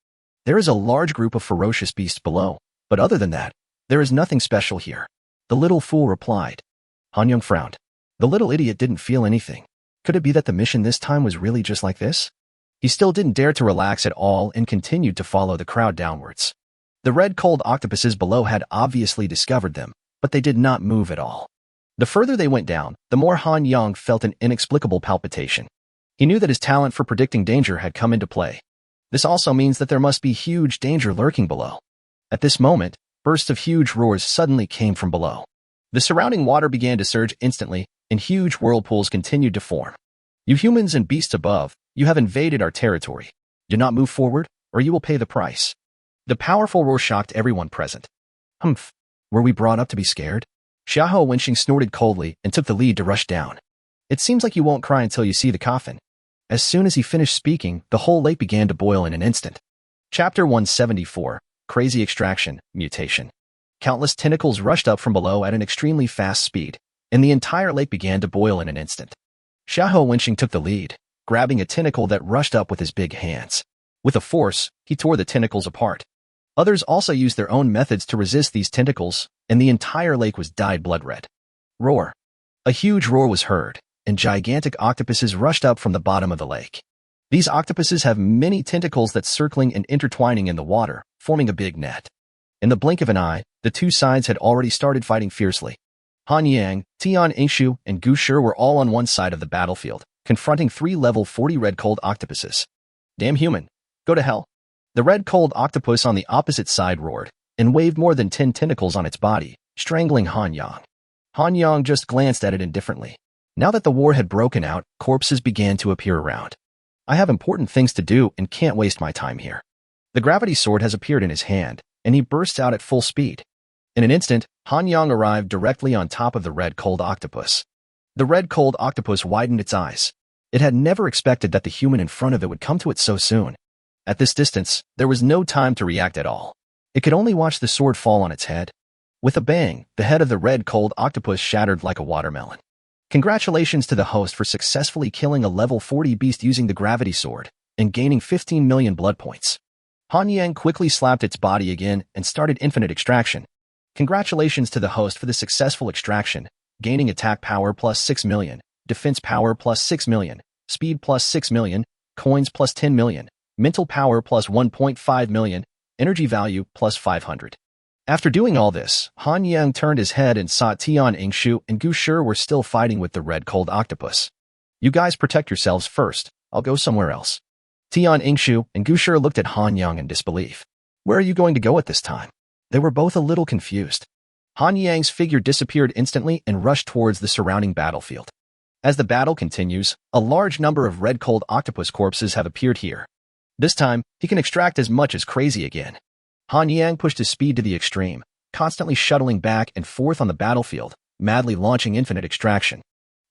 There is a large group of ferocious beasts below, but other than that, there is nothing special here. The little fool replied. Han Yang frowned. The little idiot didn't feel anything. Could it be that the mission this time was really just like this? He still didn't dare to relax at all and continued to follow the crowd downwards. The red cold octopuses below had obviously discovered them, but they did not move at all. The further they went down, the more Han Yang felt an inexplicable palpitation. He knew that his talent for predicting danger had come into play. This also means that there must be huge danger lurking below. At this moment, bursts of huge roars suddenly came from below. The surrounding water began to surge instantly, and huge whirlpools continued to form. You humans and beasts above, you have invaded our territory. Do not move forward, or you will pay the price. The powerful roar shocked everyone present. Humph, were we brought up to be scared? Xiahou Wenxing snorted coldly and took the lead to rush down. It seems like you won't cry until you see the coffin. As soon as he finished speaking, the whole lake began to boil in an instant. Chapter 174, Crazy Extraction, Mutation. Countless tentacles rushed up from below at an extremely fast speed, and the entire lake began to boil in an instant. Xiahou Wenxing took the lead, grabbing a tentacle that rushed up with his big hands. With a force, he tore the tentacles apart. Others also used their own methods to resist these tentacles, and the entire lake was dyed blood red. Roar. A huge roar was heard, and gigantic octopuses rushed up from the bottom of the lake. These octopuses have many tentacles that circling and intertwining in the water, forming a big net. In the blink of an eye, the two sides had already started fighting fiercely. Han Yang, Tian Yingshu, and Gu Shi were all on one side of the battlefield, confronting 3 level 40 red cold octopuses. Damn human, go to hell. The red cold octopus on the opposite side roared, and waved more than 10 tentacles on its body, strangling Han Yang. Han Yang just glanced at it indifferently. Now that the war had broken out, corpses began to appear around. I have important things to do and can't waste my time here. The gravity sword has appeared in his hand, and he bursts out at full speed. In an instant, Han Yang arrived directly on top of the red cold octopus. The red cold octopus widened its eyes. It had never expected that the human in front of it would come to it so soon. At this distance, there was no time to react at all. It could only watch the sword fall on its head. With a bang, the head of the red cold octopus shattered like a watermelon. Congratulations to the host for successfully killing a level 40 beast using the gravity sword and gaining 15 million blood points. Han Yang quickly slapped its body again and started infinite extraction. Congratulations to the host for the successful extraction, gaining attack power plus 6 million, defense power plus 6 million, speed plus 6 million, coins plus 10 million, mental power plus 1.5 million, energy value plus 500. After doing all this, Han Yang turned his head and saw Tian Yingshu and Gu Shi were still fighting with the red cold octopus. You guys protect yourselves first. I'll go somewhere else. Tian Yingshu and Gu Shi looked at Han Yang in disbelief. Where are you going to go at this time? They were both a little confused. Han Yang's figure disappeared instantly and rushed towards the surrounding battlefield. As the battle continues, a large number of red cold octopus corpses have appeared here. This time, he can extract as much as crazy again. Han Yang pushed his speed to the extreme, constantly shuttling back and forth on the battlefield, madly launching infinite extraction.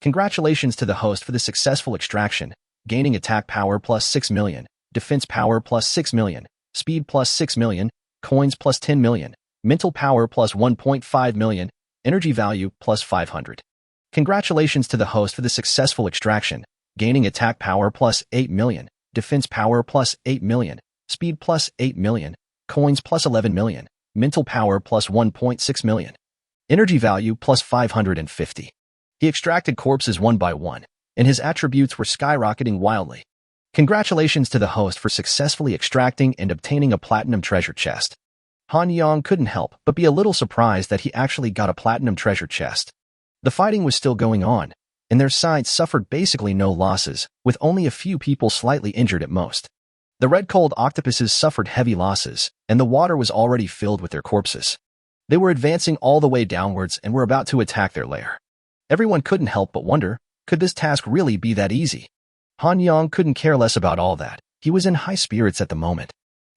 Congratulations to the host for the successful extraction, gaining attack power plus 6 million, defense power plus 6 million, speed plus 6 million, coins plus 10 million, mental power plus 1.5 million, energy value plus 500. Congratulations to the host for the successful extraction, gaining attack power plus 8 million, defense power plus 8 million, speed plus 8 million, coins plus 11 million, mental power plus 1.6 million, energy value plus 550. He extracted corpses one by one, and his attributes were skyrocketing wildly. Congratulations to the host for successfully extracting and obtaining a platinum treasure chest. Han Yang couldn't help but be a little surprised that he actually got a platinum treasure chest. The fighting was still going on, and their side suffered basically no losses, with only a few people slightly injured at most. The red cold octopuses suffered heavy losses, and the water was already filled with their corpses. They were advancing all the way downwards and were about to attack their lair. Everyone couldn't help but wonder, could this task really be that easy? Han Yang couldn't care less about all that. He was in high spirits at the moment.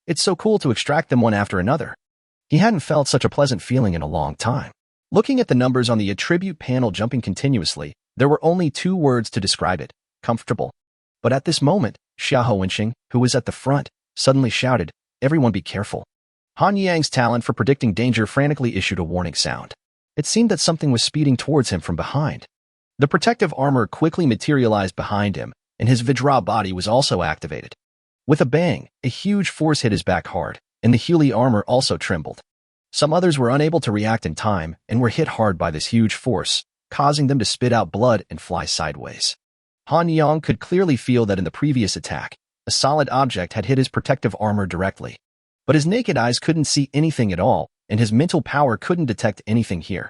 It's so cool to extract them one after another. He hadn't felt such a pleasant feeling in a long time. Looking at the numbers on the attribute panel jumping continuously, there were only two words to describe it: comfortable. But at this moment, Xia Wenxing, who was at the front, suddenly shouted, "Everyone be careful." Han Yang's talent for predicting danger frantically issued a warning sound. It seemed that something was speeding towards him from behind. The protective armor quickly materialized behind him, and his Vajra body was also activated. With a bang, a huge force hit his back hard, and the Huli armor also trembled. Some others were unable to react in time and were hit hard by this huge force, causing them to spit out blood and fly sideways. Han Yang could clearly feel that in the previous attack, a solid object had hit his protective armor directly. But his naked eyes couldn't see anything at all, and his mental power couldn't detect anything here.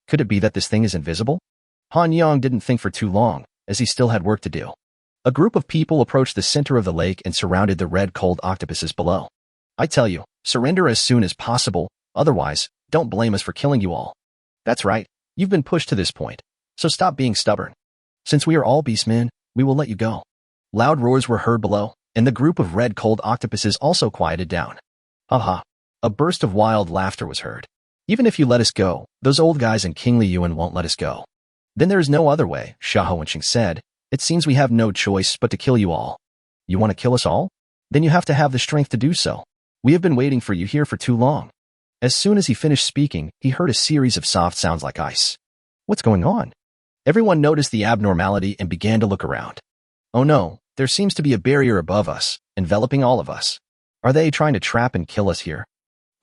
Could it be that this thing is invisible? Han Yang didn't think for too long, as he still had work to do. A group of people approached the center of the lake and surrounded the red cold octopuses below. I tell you, surrender as soon as possible, otherwise, don't blame us for killing you all. That's right, you've been pushed to this point, so stop being stubborn. Since we are all beastmen, we will let you go. Loud roars were heard below, and the group of red cold octopuses also quieted down. Aha! A burst of wild laughter was heard. Even if you let us go, those old guys in King Li Yuan won't let us go. Then there is no other way, Xia Wenxing said. It seems we have no choice but to kill you all. You want to kill us all? Then you have to have the strength to do so. We have been waiting for you here for too long. As soon as he finished speaking, he heard a series of soft sounds like ice. What's going on? Everyone noticed the abnormality and began to look around. Oh no, there seems to be a barrier above us, enveloping all of us. Are they trying to trap and kill us here?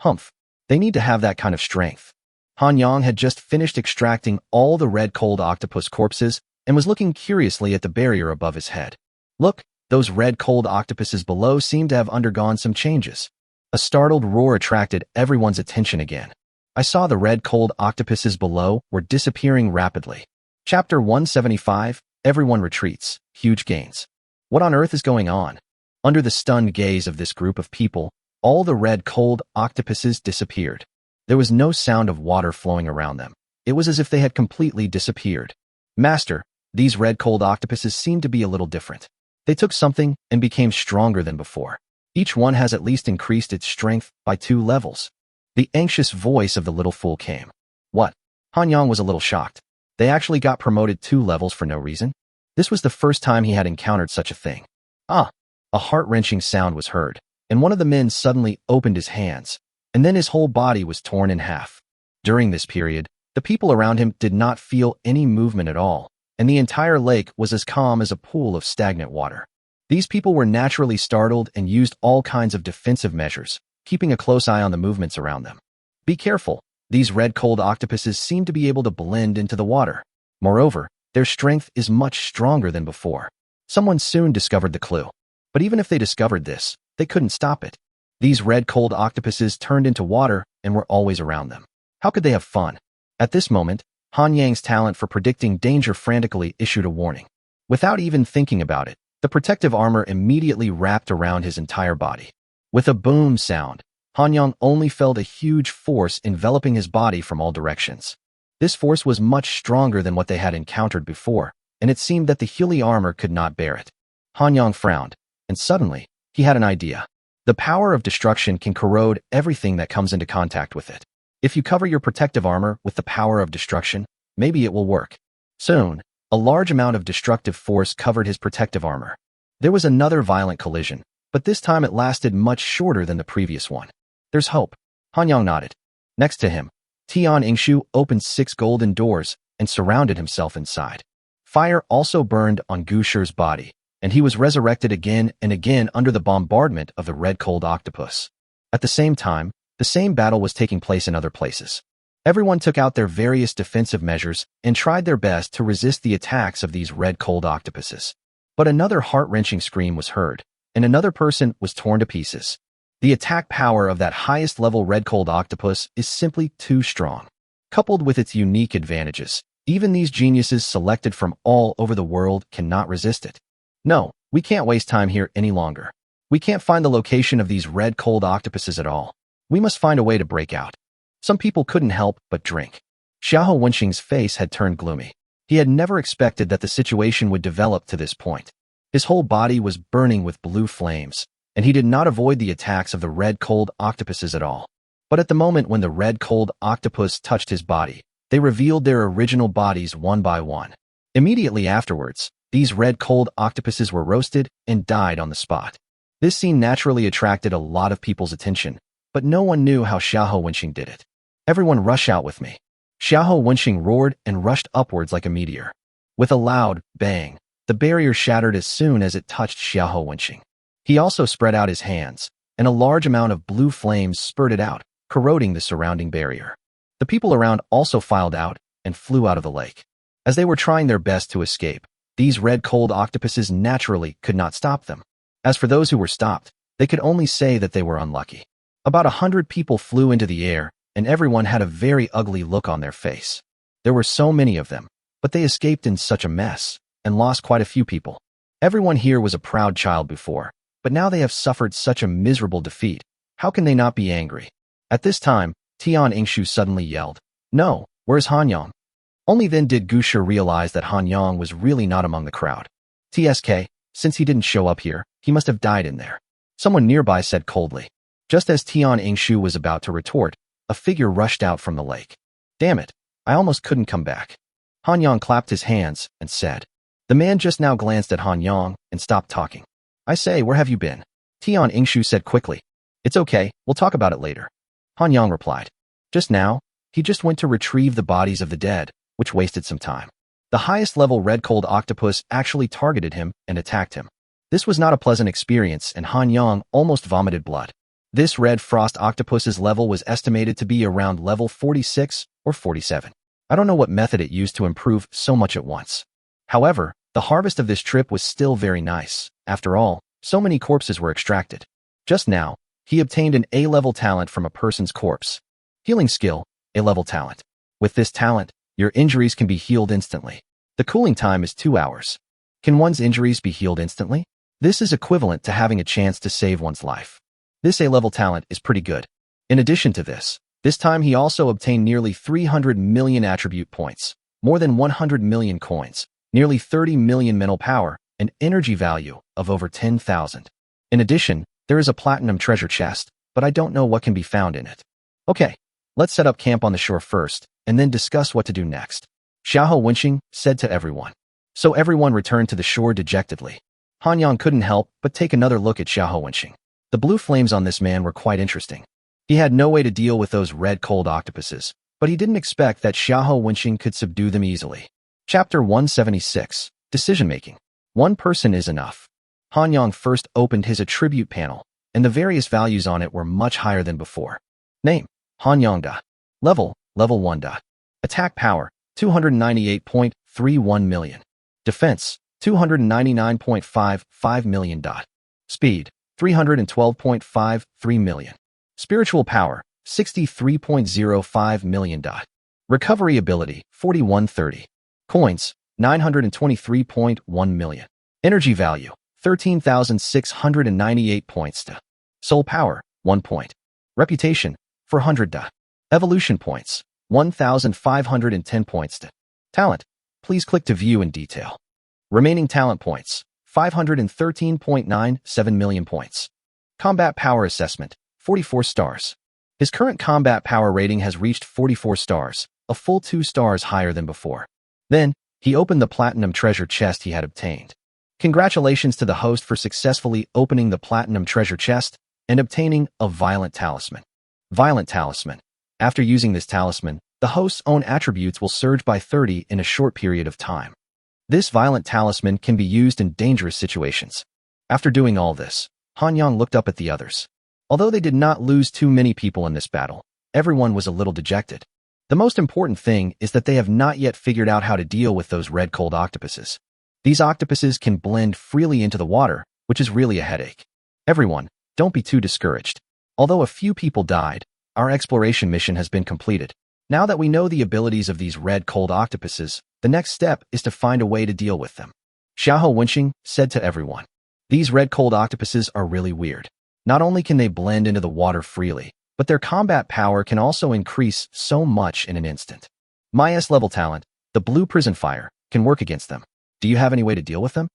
Humph. They need to have that kind of strength. Han Yang had just finished extracting all the red cold octopus corpses and was looking curiously at the barrier above his head. Look, those red cold octopuses below seem to have undergone some changes. A startled roar attracted everyone's attention again. I saw the red cold octopuses below were disappearing rapidly. Chapter 175, Everyone Retreats, Huge Gains. What on earth is going on? Under the stunned gaze of this group of people, all the red cold octopuses disappeared. There was no sound of water flowing around them. It was as if they had completely disappeared. Master, these red cold octopuses seem to be a little different. They took something and became stronger than before. Each one has at least increased its strength by 2 levels. The anxious voice of the little fool came. What? Han Yang was a little shocked. They actually got promoted 2 levels for no reason? This was the first time he had encountered such a thing. Ah! A heart-wrenching sound was heard, and one of the men suddenly opened his hands, and then his whole body was torn in half. During this period, the people around him did not feel any movement at all, and the entire lake was as calm as a pool of stagnant water. These people were naturally startled and used all kinds of defensive measures, keeping a close eye on the movements around them. Be careful, these red cold octopuses seem to be able to blend into the water. Moreover, their strength is much stronger than before. Someone soon discovered the clue. But even if they discovered this, They couldn't stop it. These red cold octopuses turned into water and were always around them. How could they have fun? At this moment, Han Yang's talent for predicting danger frantically issued a warning. Without even thinking about it, the protective armor immediately wrapped around his entire body. With a boom sound, Han Yang only felt a huge force enveloping his body from all directions. This force was much stronger than what they had encountered before, and it seemed that the Healy armor could not bear it. Han Yang frowned, and suddenly, he had an idea. The power of destruction can corrode everything that comes into contact with it. If you cover your protective armor with the power of destruction, maybe it will work. Soon, a large amount of destructive force covered his protective armor. There was another violent collision, but this time it lasted much shorter than the previous one. There's hope. Han Yang nodded. Next to him, Tian Yingshu opened 6 golden doors and surrounded himself inside. Fire also burned on Gusher's body, and he was resurrected again and again under the bombardment of the red cold octopus. At the same time, the same battle was taking place in other places. Everyone took out their various defensive measures and tried their best to resist the attacks of these red cold octopuses. But another heart-wrenching scream was heard, and another person was torn to pieces. The attack power of that highest level red cold octopus is simply too strong. Coupled with its unique advantages, even these geniuses selected from all over the world cannot resist it. No, we can't waste time here any longer. We can't find the location of these red cold octopuses at all. We must find a way to break out. Some people couldn't help but drink. Xiahou Wenxing's face had turned gloomy. He had never expected that the situation would develop to this point. His whole body was burning with blue flames, and he did not avoid the attacks of the red cold octopuses at all. But at the moment when the red cold octopus touched his body, they revealed their original bodies one by one. Immediately afterwards, these red cold octopuses were roasted and died on the spot. This scene naturally attracted a lot of people's attention, but no one knew how Xiahou Wenxing did it. Everyone rush out with me. Xiahou Wenxing roared and rushed upwards like a meteor. With a loud bang, the barrier shattered as soon as it touched Xiahou Wenxing. He also spread out his hands, and a large amount of blue flames spurted out, corroding the surrounding barrier. The people around also filed out and flew out of the lake. As they were trying their best to escape, these red cold octopuses naturally could not stop them. As for those who were stopped, they could only say that they were unlucky. About 100 people flew into the air, and everyone had a very ugly look on their face. There were so many of them, but they escaped in such a mess, and lost quite a few people. Everyone here was a proud child before, but now they have suffered such a miserable defeat. How can they not be angry? At this time, Tian Yingshu suddenly yelled, "No, where's Han Yang?" Only then did Gusher realize that Han Yang was really not among the crowd. TSK, since he didn't show up here, he must have died in there. Someone nearby said coldly. Just as Tian Yingshu was about to retort, a figure rushed out from the lake. Damn it, I almost couldn't come back. Han Yang clapped his hands and said. The man just now glanced at Han Yang and stopped talking. I say, where have you been? Tian Yingshu said quickly. It's okay, we'll talk about it later. Han Yang replied. Just now, he just went to retrieve the bodies of the dead, which wasted some time. The highest level red cold octopus actually targeted him and attacked him. This was not a pleasant experience and Han Yang almost vomited blood. This red frost octopus's level was estimated to be around level 46 or 47. I don't know what method it used to improve so much at once. However, the harvest of this trip was still very nice. After all, so many corpses were extracted. Just now, he obtained an A-level talent from a person's corpse. Healing skill, A-level talent. With this talent, your injuries can be healed instantly. The cooling time is 2 hours. Can one's injuries be healed instantly? This is equivalent to having a chance to save one's life. This A-level talent is pretty good. In addition to this time he also obtained nearly 300 million attribute points, more than 100 million coins, nearly 30 million mental power, and energy value of over 10,000. In addition, there is a platinum treasure chest, but I don't know what can be found in it. Okay, let's set up camp on the shore first, and then discuss what to do next. Xiahou Wenxing said to everyone. So everyone returned to the shore dejectedly. Han Yang couldn't help but take another look at Xiahou Wenxing. The blue flames on this man were quite interesting. He had no way to deal with those red cold octopuses, but he didn't expect that Xiahou Wenxing could subdue them easily. Chapter 176, Decision-Making. One person is enough. Han Yang first opened his attribute panel, and the various values on it were much higher than before. Name, Han Yang Da. Level 1 Da. Attack power, 298.31 million. Defense, 299.55 million. Speed, 312.53 million. Spiritual power, 63.05 million. Recovery ability, 4130. Coins, 923.1 million. Energy value, 13,698 points. Soul power, 1 point. Reputation, 400. Evolution points, 1,510 points. Talent, please click to view in detail. Remaining talent points, 513.97 million points. Combat power assessment, 44 stars. His current combat power rating has reached 44 stars, a full 2 stars higher than before. Then, he opened the platinum treasure chest he had obtained. Congratulations to the host for successfully opening the platinum treasure chest and obtaining a violent talisman. Violent talisman. After using this talisman, the host's own attributes will surge by 30 in a short period of time. This violent talisman can be used in dangerous situations. After doing all this, Han Yang looked up at the others. Although they did not lose too many people in this battle, everyone was a little dejected. The most important thing is that they have not yet figured out how to deal with those red cold octopuses. These octopuses can blend freely into the water, which is really a headache. Everyone, don't be too discouraged. Although a few people died, our exploration mission has been completed. Now that we know the abilities of these red cold octopuses, the next step is to find a way to deal with them. Xiahou Wenxing said to everyone. These red cold octopuses are really weird. Not only can they blend into the water freely, but their combat power can also increase so much in an instant. My S-level talent, the blue prison fire, can work against them. Do you have any way to deal with them?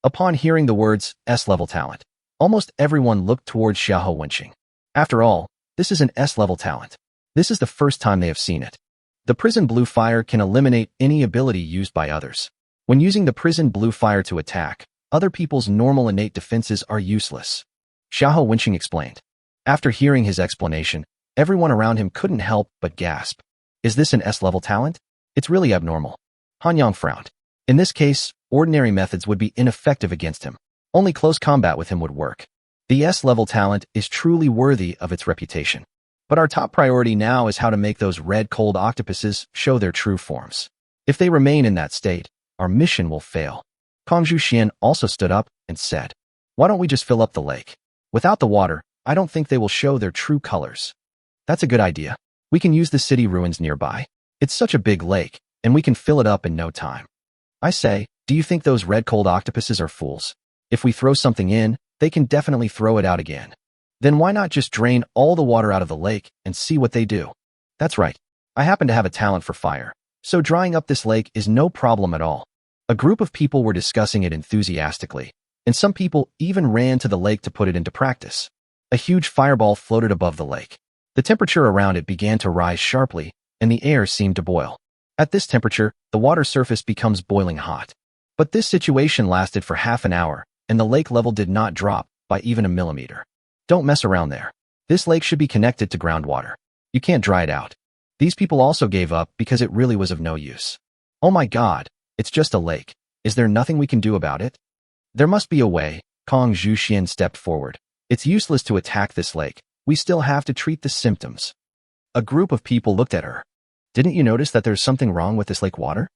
Upon hearing the words S-level talent, almost everyone looked towards Xiahou Wenxing. After all, this is an S-level talent. This is the first time they have seen it. The prison blue fire can eliminate any ability used by others. When using the prison blue fire to attack, other people's normal innate defenses are useless. Xiahou Wenxing explained. After hearing his explanation, everyone around him couldn't help but gasp. Is this an S-level talent? It's really abnormal. Han Yang frowned. In this case, ordinary methods would be ineffective against him. Only close combat with him would work. The S-level talent is truly worthy of its reputation. But our top priority now is how to make those red cold octopuses show their true forms. If they remain in that state, our mission will fail. Kong Zhuxian also stood up and said, why don't we just fill up the lake? Without the water, I don't think they will show their true colors. That's a good idea. We can use the city ruins nearby. It's such a big lake, and we can fill it up in no time. I say, do you think those red cold octopuses are fools? If we throw something in, they can definitely throw it out again. Then why not just drain all the water out of the lake and see what they do? That's right. I happen to have a talent for fire, so drying up this lake is no problem at all. A group of people were discussing it enthusiastically, and some people even ran to the lake to put it into practice. A huge fireball floated above the lake. The temperature around it began to rise sharply, and the air seemed to boil. At this temperature, the water surface becomes boiling hot. But this situation lasted for half an hour, and the lake level did not drop by even a millimeter. Don't mess around there. This lake should be connected to groundwater. You can't dry it out. These people also gave up because it really was of no use. Oh my God, it's just a lake. Is there nothing we can do about it? There must be a way. Kong Zhuxian stepped forward. It's useless to attack this lake. We still have to treat the symptoms. A group of people looked at her. Didn't you notice that there's something wrong with this lake water?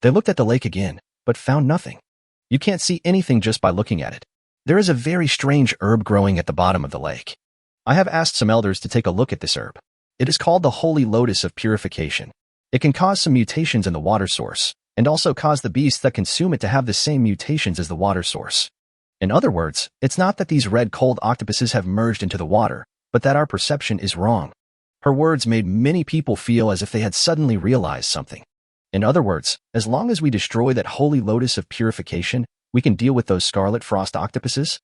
They looked at the lake again, but found nothing. You can't see anything just by looking at it. There is a very strange herb growing at the bottom of the lake. I have asked some elders to take a look at this herb. It is called the holy lotus of purification. It can cause some mutations in the water source, and also cause the beasts that consume it to have the same mutations as the water source. In other words, it's not that these red cold octopuses have merged into the water, but that our perception is wrong. Her words made many people feel as if they had suddenly realized something. In other words, as long as we destroy that holy lotus of purification, we can deal with those scarlet frost octopuses?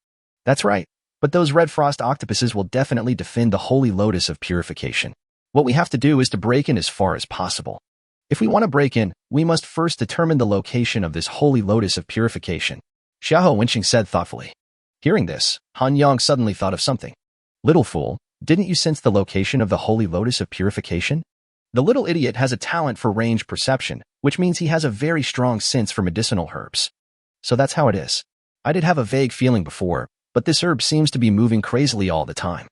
That's right, but those red frost octopuses will definitely defend the holy lotus of purification. What we have to do is to break in as far as possible. If we want to break in, we must first determine the location of this holy lotus of purification. Xiahou Wenxing said thoughtfully. Hearing this, Han Yang suddenly thought of something. Little fool, didn't you sense the location of the holy lotus of purification? The little idiot has a talent for range perception, which means he has a very strong sense for medicinal herbs. So that's how it is. I did have a vague feeling before, but this herb seems to be moving crazily all the time.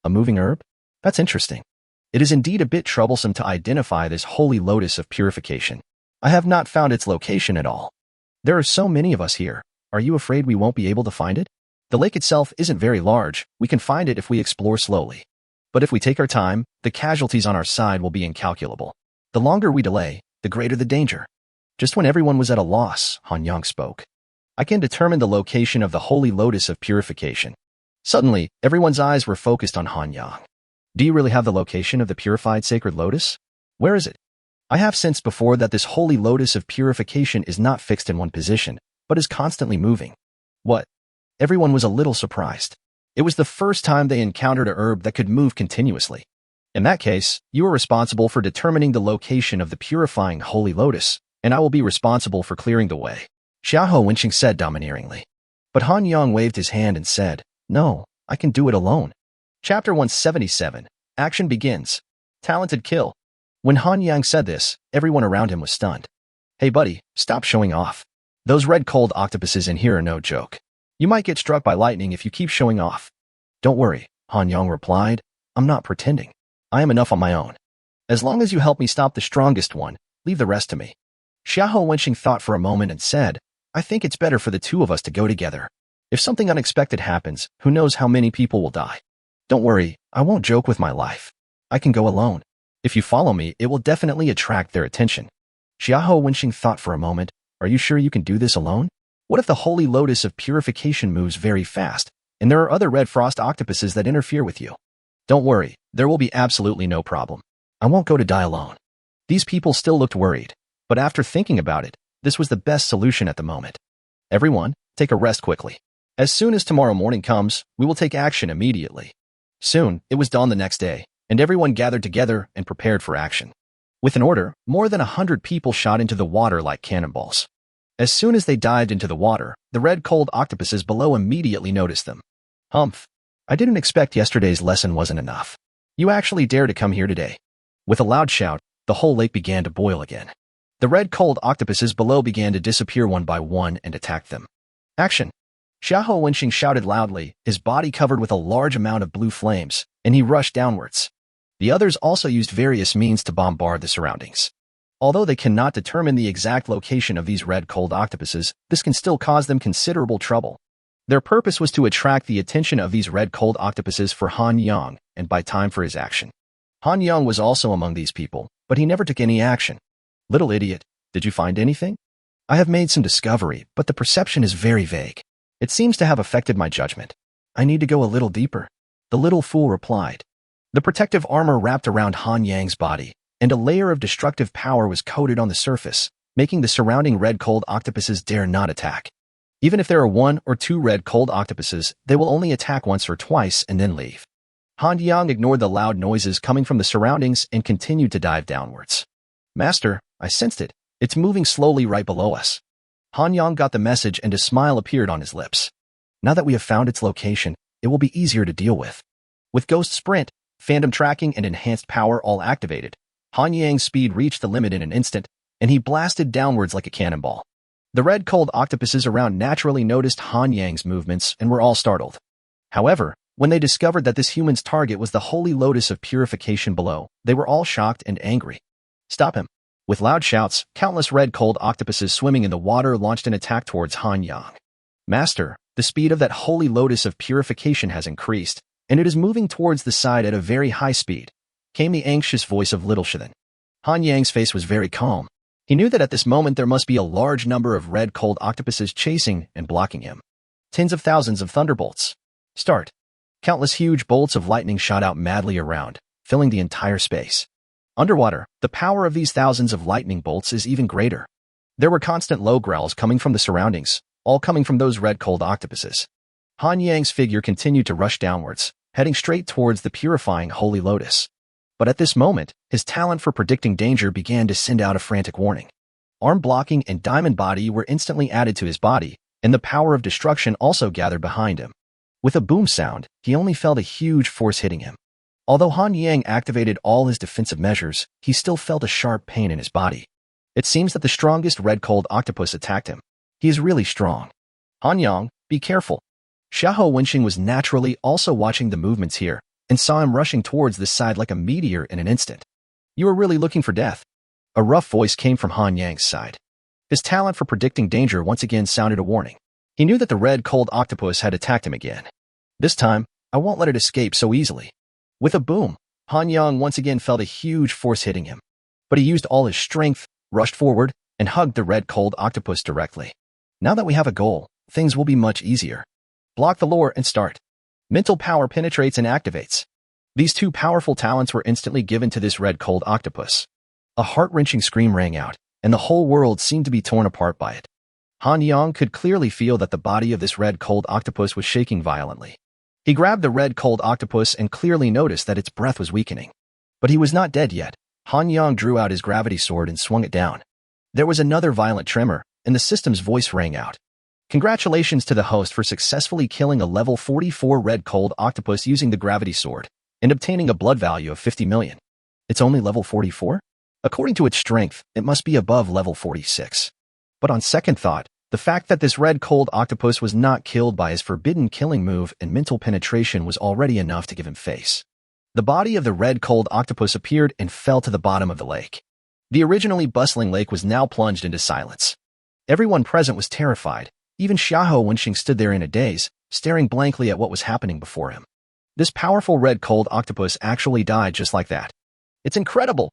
A moving herb? That's interesting. It is indeed a bit troublesome to identify this holy lotus of purification. I have not found its location at all. There are so many of us here. Are you afraid we won't be able to find it? The lake itself isn't very large, we can find it if we explore slowly. But if we take our time, the casualties on our side will be incalculable. The longer we delay, the greater the danger. Just when everyone was at a loss, Han Yang spoke. I can determine the location of the holy lotus of purification. Suddenly, everyone's eyes were focused on Han Yang. Do you really have the location of the purified sacred lotus? Where is it? I have sensed before that this holy lotus of purification is not fixed in one position, but is constantly moving. What? Everyone was a little surprised. It was the first time they encountered a herb that could move continuously. In that case, you are responsible for determining the location of the purifying holy lotus, and I will be responsible for clearing the way. Xiahou Wenqing said domineeringly. But Han Yang waved his hand and said, No, I can do it alone. Chapter 177. Action begins. Talented kill. When Han Yang said this, everyone around him was stunned. Hey buddy, stop showing off. Those red cold octopuses in here are no joke. You might get struck by lightning if you keep showing off. Don't worry, Han Yang replied. I'm not pretending. I am enough on my own. As long as you help me stop the strongest one, leave the rest to me. Xiahou Wenqing thought for a moment and said, I think it's better for the two of us to go together. If something unexpected happens, who knows how many people will die. Don't worry, I won't joke with my life. I can go alone. If you follow me, it will definitely attract their attention. Xiahou Wenqing thought for a moment, Are you sure you can do this alone? What if the holy lotus of purification moves very fast, and there are other red frost octopuses that interfere with you? Don't worry, there will be absolutely no problem. I won't go to die alone. These people still looked worried, but after thinking about it, this was the best solution at the moment. Everyone, take a rest quickly. As soon as tomorrow morning comes, we will take action immediately. Soon, it was dawn the next day, and everyone gathered together and prepared for action. With an order, more than 100 people shot into the water like cannonballs. As soon as they dived into the water, the red cold octopuses below immediately noticed them. Humph! I didn't expect yesterday's lesson wasn't enough. You actually dare to come here today. With a loud shout, the whole lake began to boil again. The red cold octopuses below began to disappear one by one and attacked them. Action! Xiahou Wenqing shouted loudly, his body covered with a large amount of blue flames, and he rushed downwards. The others also used various means to bombard the surroundings. Although they cannot determine the exact location of these red cold octopuses, this can still cause them considerable trouble. Their purpose was to attract the attention of these red cold octopuses for Han Yang and buy time for his action. Han Yang was also among these people, but he never took any action. Little idiot, did you find anything? I have made some discovery, but the perception is very vague. It seems to have affected my judgment. I need to go a little deeper. The little fool replied. The protective armor wrapped around Han Yang's body, and a layer of destructive power was coated on the surface, making the surrounding red cold octopuses dare not attack. Even if there are 1 or 2 red cold octopuses, they will only attack once or twice and then leave. Han Yang ignored the loud noises coming from the surroundings and continued to dive downwards. Master, I sensed it. It's moving slowly right below us. Han Yang got the message and a smile appeared on his lips. Now that we have found its location, it will be easier to deal with. With Ghost Sprint, Phantom Tracking, and Enhanced Power all activated, Han Yang's speed reached the limit in an instant, and he blasted downwards like a cannonball. The red cold octopuses around naturally noticed Han Yang's movements and were all startled. However, when they discovered that this human's target was the holy lotus of purification below, they were all shocked and angry. Stop him! With loud shouts, countless red cold octopuses swimming in the water launched an attack towards Han Yang. Master, the speed of that holy lotus of purification has increased, and it is moving towards the side at a very high speed, came the anxious voice of Little Shithan. Han Yang's face was very calm. He knew that at this moment there must be a large number of red cold octopuses chasing and blocking him. Tens of thousands of thunderbolts. Start. Countless huge bolts of lightning shot out madly around, filling the entire space. Underwater, the power of these thousands of lightning bolts is even greater. There were constant low growls coming from the surroundings, all coming from those red cold octopuses. Han Yang's figure continued to rush downwards, heading straight towards the purifying holy lotus. But at this moment, his talent for predicting danger began to send out a frantic warning. Arm blocking and diamond body were instantly added to his body, and the power of destruction also gathered behind him. With a boom sound, he only felt a huge force hitting him. Although Han Yang activated all his defensive measures, he still felt a sharp pain in his body. It seems that the strongest red cold octopus attacked him. He is really strong. Han Yang, be careful. Xiahou Wenqing was naturally also watching the movements here, and saw him rushing towards this side like a meteor in an instant. You are really looking for death. A rough voice came from Han Yang's side. His talent for predicting danger once again sounded a warning. He knew that the red cold octopus had attacked him again. This time, I won't let it escape so easily. With a boom, Han Yang once again felt a huge force hitting him. But he used all his strength, rushed forward, and hugged the red cold octopus directly. Now that we have a goal, things will be much easier. Block the lure and start. Mental power penetrates and activates. These two powerful talents were instantly given to this red cold octopus. A heart-wrenching scream rang out, and the whole world seemed to be torn apart by it. Han Yang could clearly feel that the body of this red cold octopus was shaking violently. He grabbed the red cold octopus and clearly noticed that its breath was weakening. But he was not dead yet. Han Yang drew out his gravity sword and swung it down. There was another violent tremor, and the system's voice rang out. Congratulations to the host for successfully killing a level 44 red cold octopus using the gravity sword and obtaining a blood value of 50 million. It's only level 44? According to its strength, it must be above level 46. But on second thought, the fact that this red cold octopus was not killed by his forbidden killing move and mental penetration was already enough to give him face. The body of the red cold octopus appeared and fell to the bottom of the lake. The originally bustling lake was now plunged into silence. Everyone present was terrified. Even Xiahou Wenxing stood there in a daze, staring blankly at what was happening before him. This powerful red cold octopus actually died just like that. It's incredible!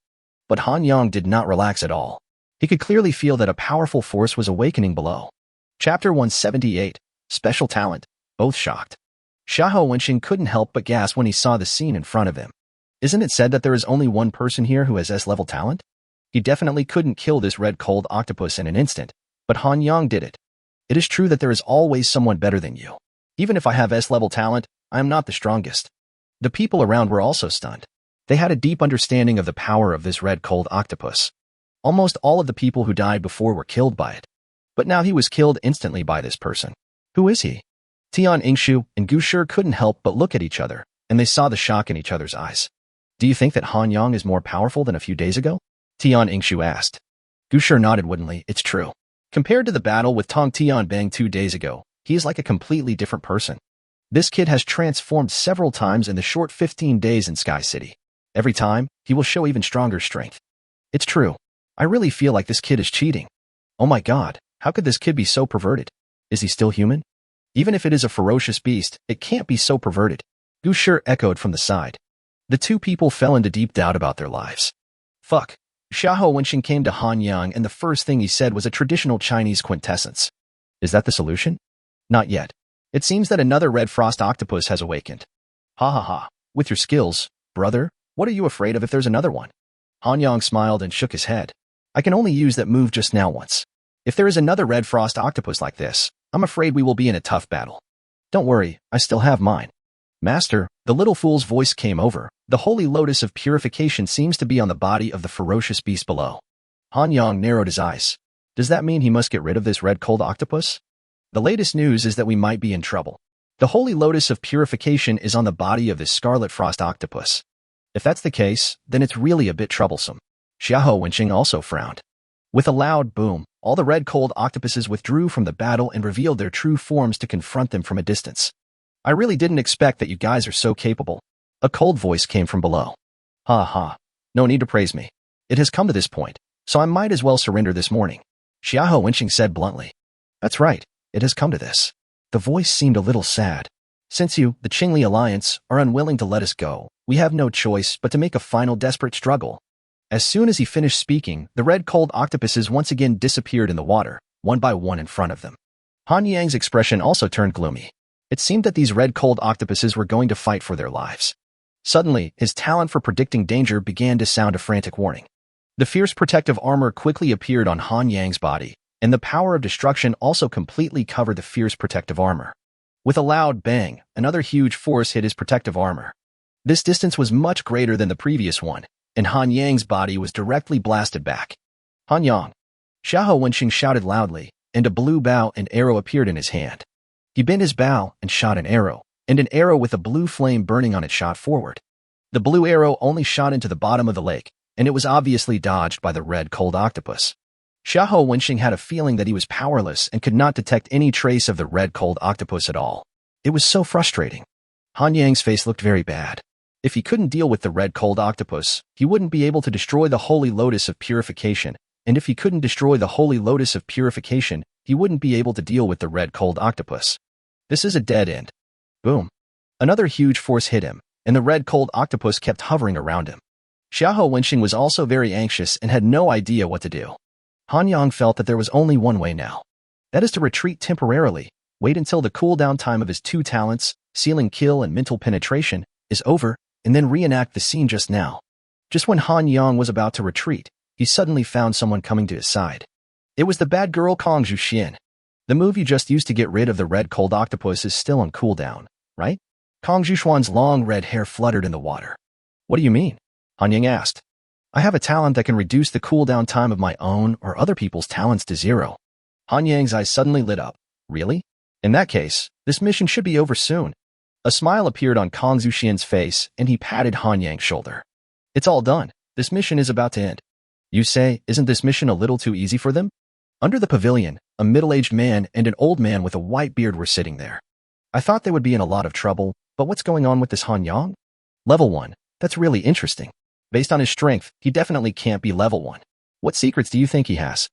But Han Yang did not relax at all. He could clearly feel that a powerful force was awakening below. Chapter 178, Special Talent, both shocked. Xiahou Wenxing couldn't help but gasp when he saw the scene in front of him. Isn't it said that there is only one person here who has S-level talent? He definitely couldn't kill this red cold octopus in an instant, but Han Yang did it. It is true that there is always someone better than you. Even if I have S-level talent, I am not the strongest. The people around were also stunned. They had a deep understanding of the power of this red cold octopus. Almost all of the people who died before were killed by it. But now he was killed instantly by this person. Who is he? Tian Yingshu and Usher couldn't help but look at each other, and they saw the shock in each other's eyes. Do you think that Han Yang is more powerful than a few days ago? Tian Yingshu asked. Usher nodded woodenly. It's true. Compared to the battle with Tong Tianbang 2 days ago, he is like a completely different person. This kid has transformed several times in the short 15 days in Sky City. Every time, he will show even stronger strength. It's true. I really feel like this kid is cheating. Oh my god, how could this kid be so perverted? Is he still human? Even if it is a ferocious beast, it can't be so perverted. Usher echoed from the side. The two people fell into deep doubt about their lives. Fuck. Xiahou Wenxing came to Han Yang and the first thing he said was a traditional Chinese quintessence. Is that the solution? Not yet. It seems that another red frost octopus has awakened. Ha ha ha. With your skills, brother, what are you afraid of if there's another one? Han Yang smiled and shook his head. I can only use that move just now once. If there is another red frost octopus like this, I'm afraid we will be in a tough battle. Don't worry, I still have mine. Master, the little fool's voice came over. The holy lotus of purification seems to be on the body of the ferocious beast below. Han Yang narrowed his eyes. Does that mean he must get rid of this red cold octopus? The latest news is that we might be in trouble. The holy lotus of purification is on the body of this scarlet frost octopus. If that's the case, then it's really a bit troublesome. Xiahou Wenxing also frowned. With a loud boom, all the red cold octopuses withdrew from the battle and revealed their true forms to confront them from a distance. I really didn't expect that you guys are so capable. A cold voice came from below. Ha ha. No need to praise me. It has come to this point, so I might as well surrender this morning. Xiahou Wenxing said bluntly. That's right. It has come to this. The voice seemed a little sad. Since you, the Qingli Alliance, are unwilling to let us go, we have no choice but to make a final desperate struggle. As soon as he finished speaking, the red cold octopuses once again disappeared in the water, one by one in front of them. Han Yang's expression also turned gloomy. It seemed that these red cold octopuses were going to fight for their lives. Suddenly, his talent for predicting danger began to sound a frantic warning. The fierce protective armor quickly appeared on Han Yang's body, and the power of destruction also completely covered the fierce protective armor. With a loud bang, another huge force hit his protective armor. This distance was much greater than the previous one, and Han Yang's body was directly blasted back. Han Yang. Xiahou Wenxing shouted loudly, and a blue bow and arrow appeared in his hand. He bent his bow and shot an arrow, and an arrow with a blue flame burning on it shot forward. The blue arrow only shot into the bottom of the lake, and it was obviously dodged by the red cold octopus. Xiahou Wenxing had a feeling that he was powerless and could not detect any trace of the red cold octopus at all. It was so frustrating. Han Yang's face looked very bad. If he couldn't deal with the red cold octopus, he wouldn't be able to destroy the holy lotus of purification, and if he couldn't destroy the holy lotus of purification, he wouldn't be able to deal with the red cold octopus. This is a dead end. Boom. Another huge force hit him, and the red cold octopus kept hovering around him. Xiahou Wenxing was also very anxious and had no idea what to do. Han Yang felt that there was only one way now. That is to retreat temporarily, wait until the cooldown time of his two talents, sealing kill and mental penetration, is over, and then reenact the scene just now. Just when Han Yang was about to retreat, he suddenly found someone coming to his side. It was the bad girl Kong Zhuxian. The move you just used to get rid of the red cold octopus is still on cooldown, right? Kong Zhuxian's long red hair fluttered in the water. What do you mean? Han Yang asked. I have a talent that can reduce the cooldown time of my own or other people's talents to 0. Han Yang's eyes suddenly lit up. Really? In that case, this mission should be over soon. A smile appeared on Kong Zhuxian's face, and he patted Han Yang's shoulder. It's all done. This mission is about to end. You say, isn't this mission a little too easy for them? Under the pavilion, a middle-aged man and an old man with a white beard were sitting there. I thought they would be in a lot of trouble, but what's going on with this Han Yang? Level 1. That's really interesting. Based on his strength, he definitely can't be level 1. What secrets do you think he has?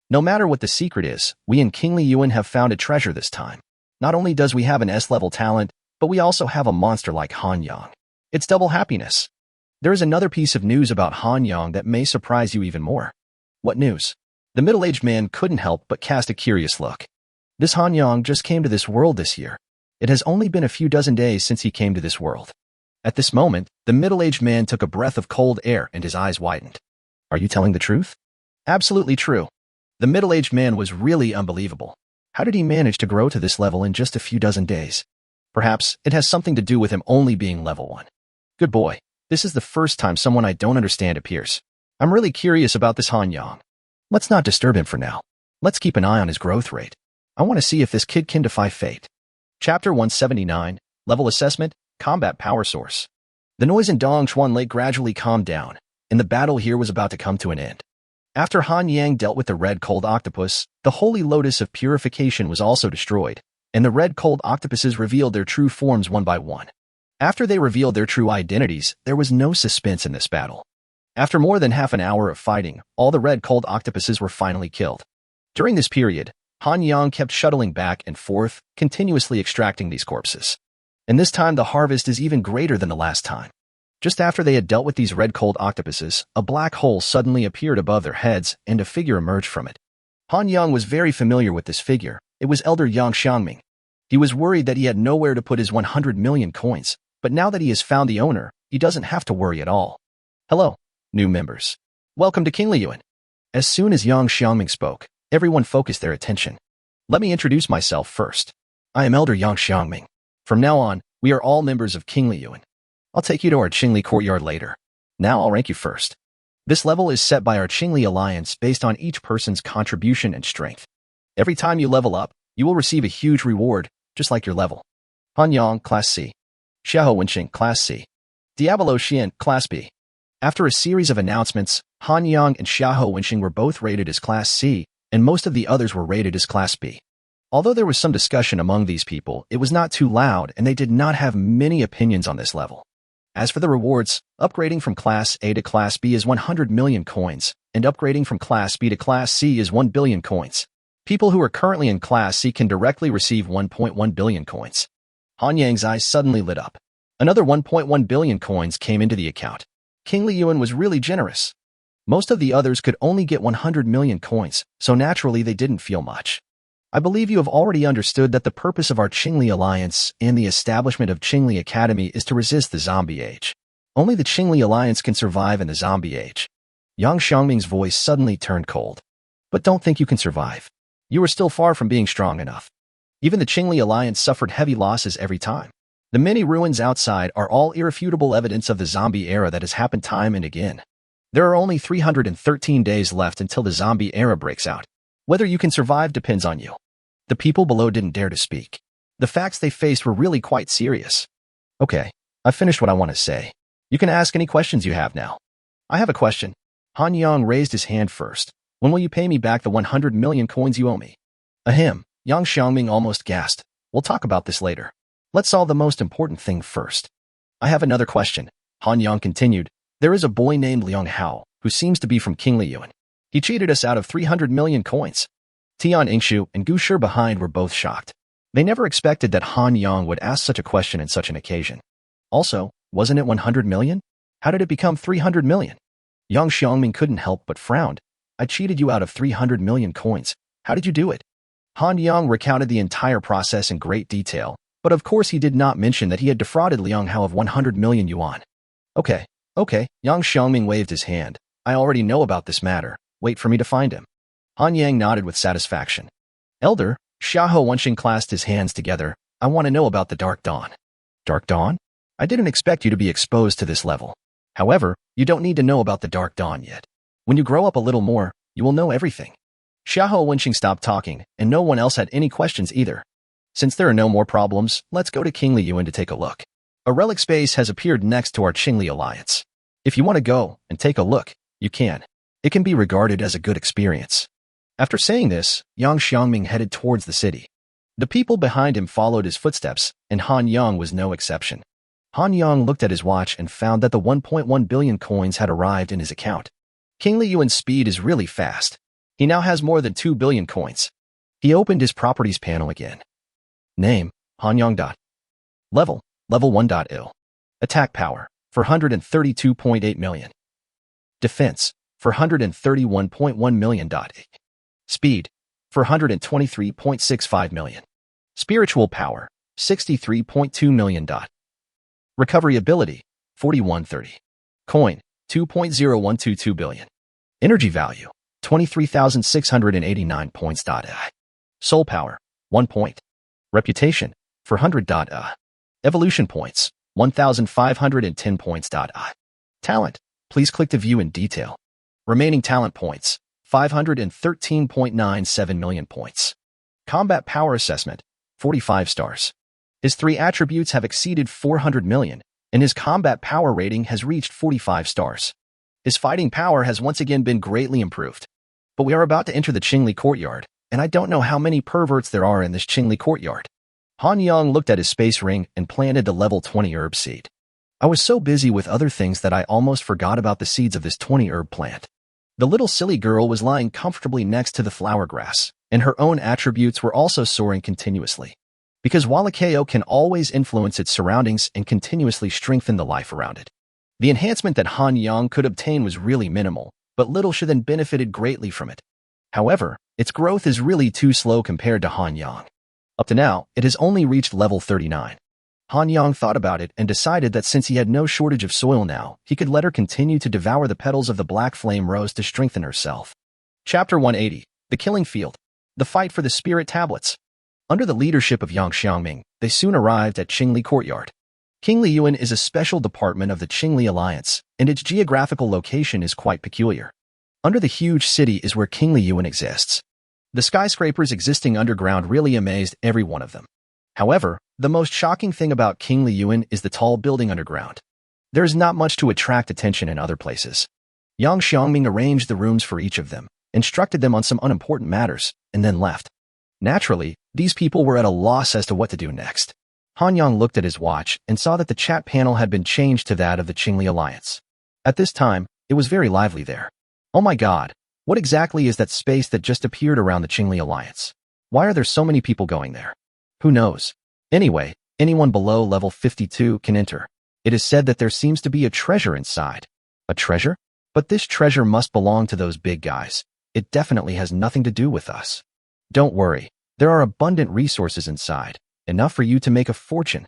No matter what the secret is, we in King Liyuan have found a treasure this time. Not only does we have an S-level talent, but we also have a monster like Han Yang. It's double happiness. There is another piece of news about Han Yang that may surprise you even more. What news? The middle-aged man couldn't help but cast a curious look. This Han Yang just came to this world this year. It has only been a few dozen days since he came to this world. At this moment, the middle-aged man took a breath of cold air and his eyes widened. Are you telling the truth? Absolutely true. The middle-aged man was really unbelievable. How did he manage to grow to this level in just a few dozen days? Perhaps it has something to do with him only being level 1. Good boy. This is the first time someone I don't understand appears. I'm really curious about this Han Yang. Let's not disturb him for now. Let's keep an eye on his growth rate. I want to see if this kid can defy fate. Chapter 179, Level Assessment, Combat Power Source. The noise in Dongchuan Lake gradually calmed down, and the battle here was about to come to an end. After Han Yang dealt with the red cold octopus, the holy lotus of purification was also destroyed, and the red cold octopuses revealed their true forms one by one. After they revealed their true identities, there was no suspense in this battle. After more than half an hour of fighting, all the red cold octopuses were finally killed. During this period, Han Yang kept shuttling back and forth, continuously extracting these corpses. And this time the harvest is even greater than the last time. Just after they had dealt with these red cold octopuses, a black hole suddenly appeared above their heads and a figure emerged from it. Han Yang was very familiar with this figure. It was Elder Yang Xiangming. He was worried that he had nowhere to put his 100 million coins, but now that he has found the owner, he doesn't have to worry at all. Hello, new members. Welcome to King Liyuan. As soon as Yang Xiangming spoke, everyone focused their attention. Let me introduce myself first. I am Elder Yang Xiangming. From now on, we are all members of King Liyuan. I'll take you to our Qingli courtyard later. Now I'll rank you first. This level is set by our Qingli Alliance based on each person's contribution and strength. Every time you level up, you will receive a huge reward, just like your level. Han Yang, Class C. Xiahou Wenxing, Class C. Diablo Xian, Class B. After a series of announcements, Han Yang and Xiahou Wenxing were both rated as Class C, and most of the others were rated as Class B. Although there was some discussion among these people, it was not too loud and they did not have many opinions on this level. As for the rewards, upgrading from Class A to Class B is 100 million coins, and upgrading from Class B to Class C is 1 billion coins. People who are currently in Class C can directly receive 1.1 billion coins. Han Yang's eyes suddenly lit up. Another 1.1 billion coins came into the account. King Liyuan was really generous. Most of the others could only get 100 million coins, so naturally they didn't feel much. I believe you have already understood that the purpose of our Qingli Alliance and the establishment of Qingli Academy is to resist the zombie age. Only the Qingli Alliance can survive in the zombie age. Yang Xiangming's voice suddenly turned cold. But don't think you can survive. You are still far from being strong enough. Even the Qingli Alliance suffered heavy losses every time. The many ruins outside are all irrefutable evidence of the zombie era that has happened time and again. There are only 313 days left until the zombie era breaks out. Whether you can survive depends on you. The people below didn't dare to speak. The facts they faced were really quite serious. Okay, I've finished what I want to say. You can ask any questions you have now. I have a question. Han Yang raised his hand first. When will you pay me back the 100 million coins you owe me? Ahem, Yang Xiangming almost gasped. We'll talk about this later. Let's solve the most important thing first. I have another question. Han Yang continued. There is a boy named Liang Hao, who seems to be from King Liyuan. He cheated us out of 300 million coins. Tian Yingshu and Gu Shi behind were both shocked. They never expected that Han Yang would ask such a question in such an occasion. Also, wasn't it 100 million? How did it become 300 million? Yang Xiangming couldn't help but frowned. I cheated you out of 300 million coins. How did you do it? Han Yang recounted the entire process in great detail, but of course he did not mention that he had defrauded Liang Hao of 100 million yuan. Okay. Yang Xiangming waved his hand. I already know about this matter. Wait for me to find him. Han Yang nodded with satisfaction. Elder, Xiahou Wenxing clasped his hands together. I want to know about the Dark Dawn. Dark Dawn? I didn't expect you to be exposed to this level. However, you don't need to know about the Dark Dawn yet. When you grow up a little more, you will know everything. Xiahou Wenxing stopped talking, and no one else had any questions either. Since there are no more problems, let's go to King Li Yuan to take a look. A relic space has appeared next to our Qingli Alliance. If you want to go and take a look, you can. It can be regarded as a good experience. After saying this, Yang Xiangming headed towards the city. The people behind him followed his footsteps, and Han Yang was no exception. Han Yang looked at his watch and found that the 1.1 billion coins had arrived in his account. King Li Yuan's speed is really fast. He now has more than 2 billion coins. He opened his properties panel again. Name, Han Yang. Level 1.0. Attack power, 432.8 million. Defense, 431.1 million. Speed, 423.65 million. Spiritual power, 63.2 million. Recovery ability, 4130. Coin, 2.0122 billion. Energy value, 23,689 points. Soul power, 1 point. Reputation, 400. Evolution points, 1,510 points. Talent, please click to view in detail. Remaining talent points, 513.97 million points. Combat power assessment, 45 stars. His 3 attributes have exceeded 400 million, and his combat power rating has reached 45 stars. His fighting power has once again been greatly improved. But we are about to enter the Qingli courtyard, and I don't know how many perverts there are in this Qingli courtyard. Han Yang looked at his space ring and planted the level 20 herb seed. I was so busy with other things that I almost forgot about the seeds of this 20 herb plant. The little silly girl was lying comfortably next to the flower grass, and her own attributes were also soaring continuously. Because while a KO can always influence its surroundings and continuously strengthen the life around it, the enhancement that Han Yang could obtain was really minimal, but little Shi then benefited greatly from it. However, its growth is really too slow compared to Han Yang. Up to now, it has only reached level 39. Han Yang thought about it and decided that since he had no shortage of soil now, he could let her continue to devour the petals of the black flame rose to strengthen herself. Chapter 180. The Killing Field. The Fight for the Spirit Tablets. Under the leadership of Yang Xiangming, they soon arrived at Qingli Courtyard. King Li Yuan is a special department of the Qingli Alliance, and its geographical location is quite peculiar. Under the huge city is where King Li Yuan exists. The skyscrapers existing underground really amazed every one of them. However, the most shocking thing about King Li Yuan is the tall building underground. There is not much to attract attention in other places. Yang Xiangming arranged the rooms for each of them, instructed them on some unimportant matters, and then left. Naturally, these people were at a loss as to what to do next. Han Yang looked at his watch and saw that the chat panel had been changed to that of the Qingli Alliance. At this time, it was very lively there. Oh my god, what exactly is that space that just appeared around the Qingli Alliance? Why are there so many people going there? Who knows? Anyway, anyone below level 52 can enter. It is said that there seems to be a treasure inside. A treasure? But this treasure must belong to those big guys. It definitely has nothing to do with us. Don't worry, there are abundant resources inside, enough for you to make a fortune.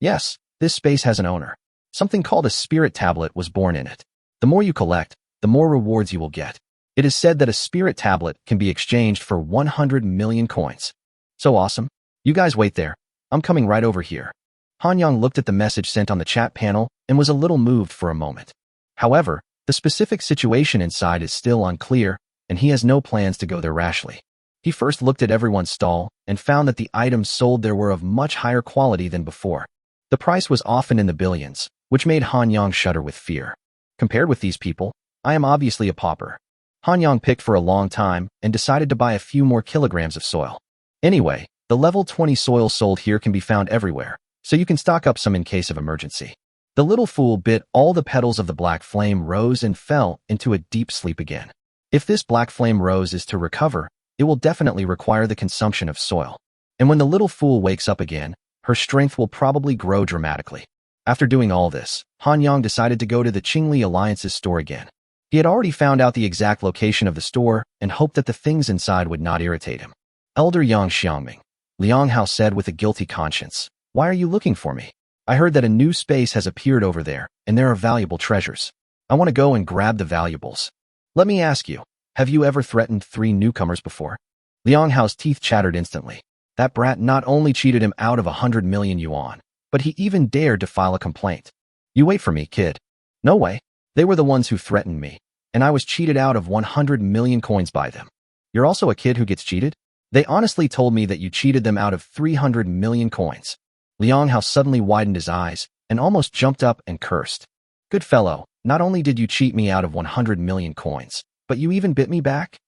Yes, this space has an owner. Something called a spirit tablet was born in it. The more you collect, the more rewards you will get. It is said that a spirit tablet can be exchanged for 100 million coins. So awesome. You guys wait there. I'm coming right over here. Han Yang looked at the message sent on the chat panel and was a little moved for a moment. However, the specific situation inside is still unclear, and he has no plans to go there rashly. He first looked at everyone's stall and found that the items sold there were of much higher quality than before. The price was often in the billions, which made Han Yang shudder with fear. Compared with these people, I am obviously a pauper. Han Yang picked for a long time and decided to buy a few more kilograms of soil. Anyway, the level 20 soil sold here can be found everywhere, so you can stock up some in case of emergency. The little fool bit all the petals of the black flame rose and fell into a deep sleep again. If this black flame rose is to recover, it will definitely require the consumption of soil. And when the little fool wakes up again, her strength will probably grow dramatically. After doing all this, Han Yang decided to go to the Qingli Alliance's store again. He had already found out the exact location of the store and hoped that the things inside would not irritate him. Elder Yang Xiangming, Liang Hao said with a guilty conscience, "Why are you looking for me? I heard that a new space has appeared over there, and there are valuable treasures. I want to go and grab the valuables. Let me ask you, have you ever threatened 3 newcomers before?" Liang Hao's teeth chattered instantly. That brat not only cheated him out of 100 million yuan, but he even dared to file a complaint. "You wait for me, kid." "No way. They were the ones who threatened me, and I was cheated out of 100 million coins by them." "You're also a kid who gets cheated?" "They honestly told me that you cheated them out of 300 million coins." Liang Hao suddenly widened his eyes and almost jumped up and cursed. "Good fellow, not only did you cheat me out of 100 million coins, but you even bit me back?"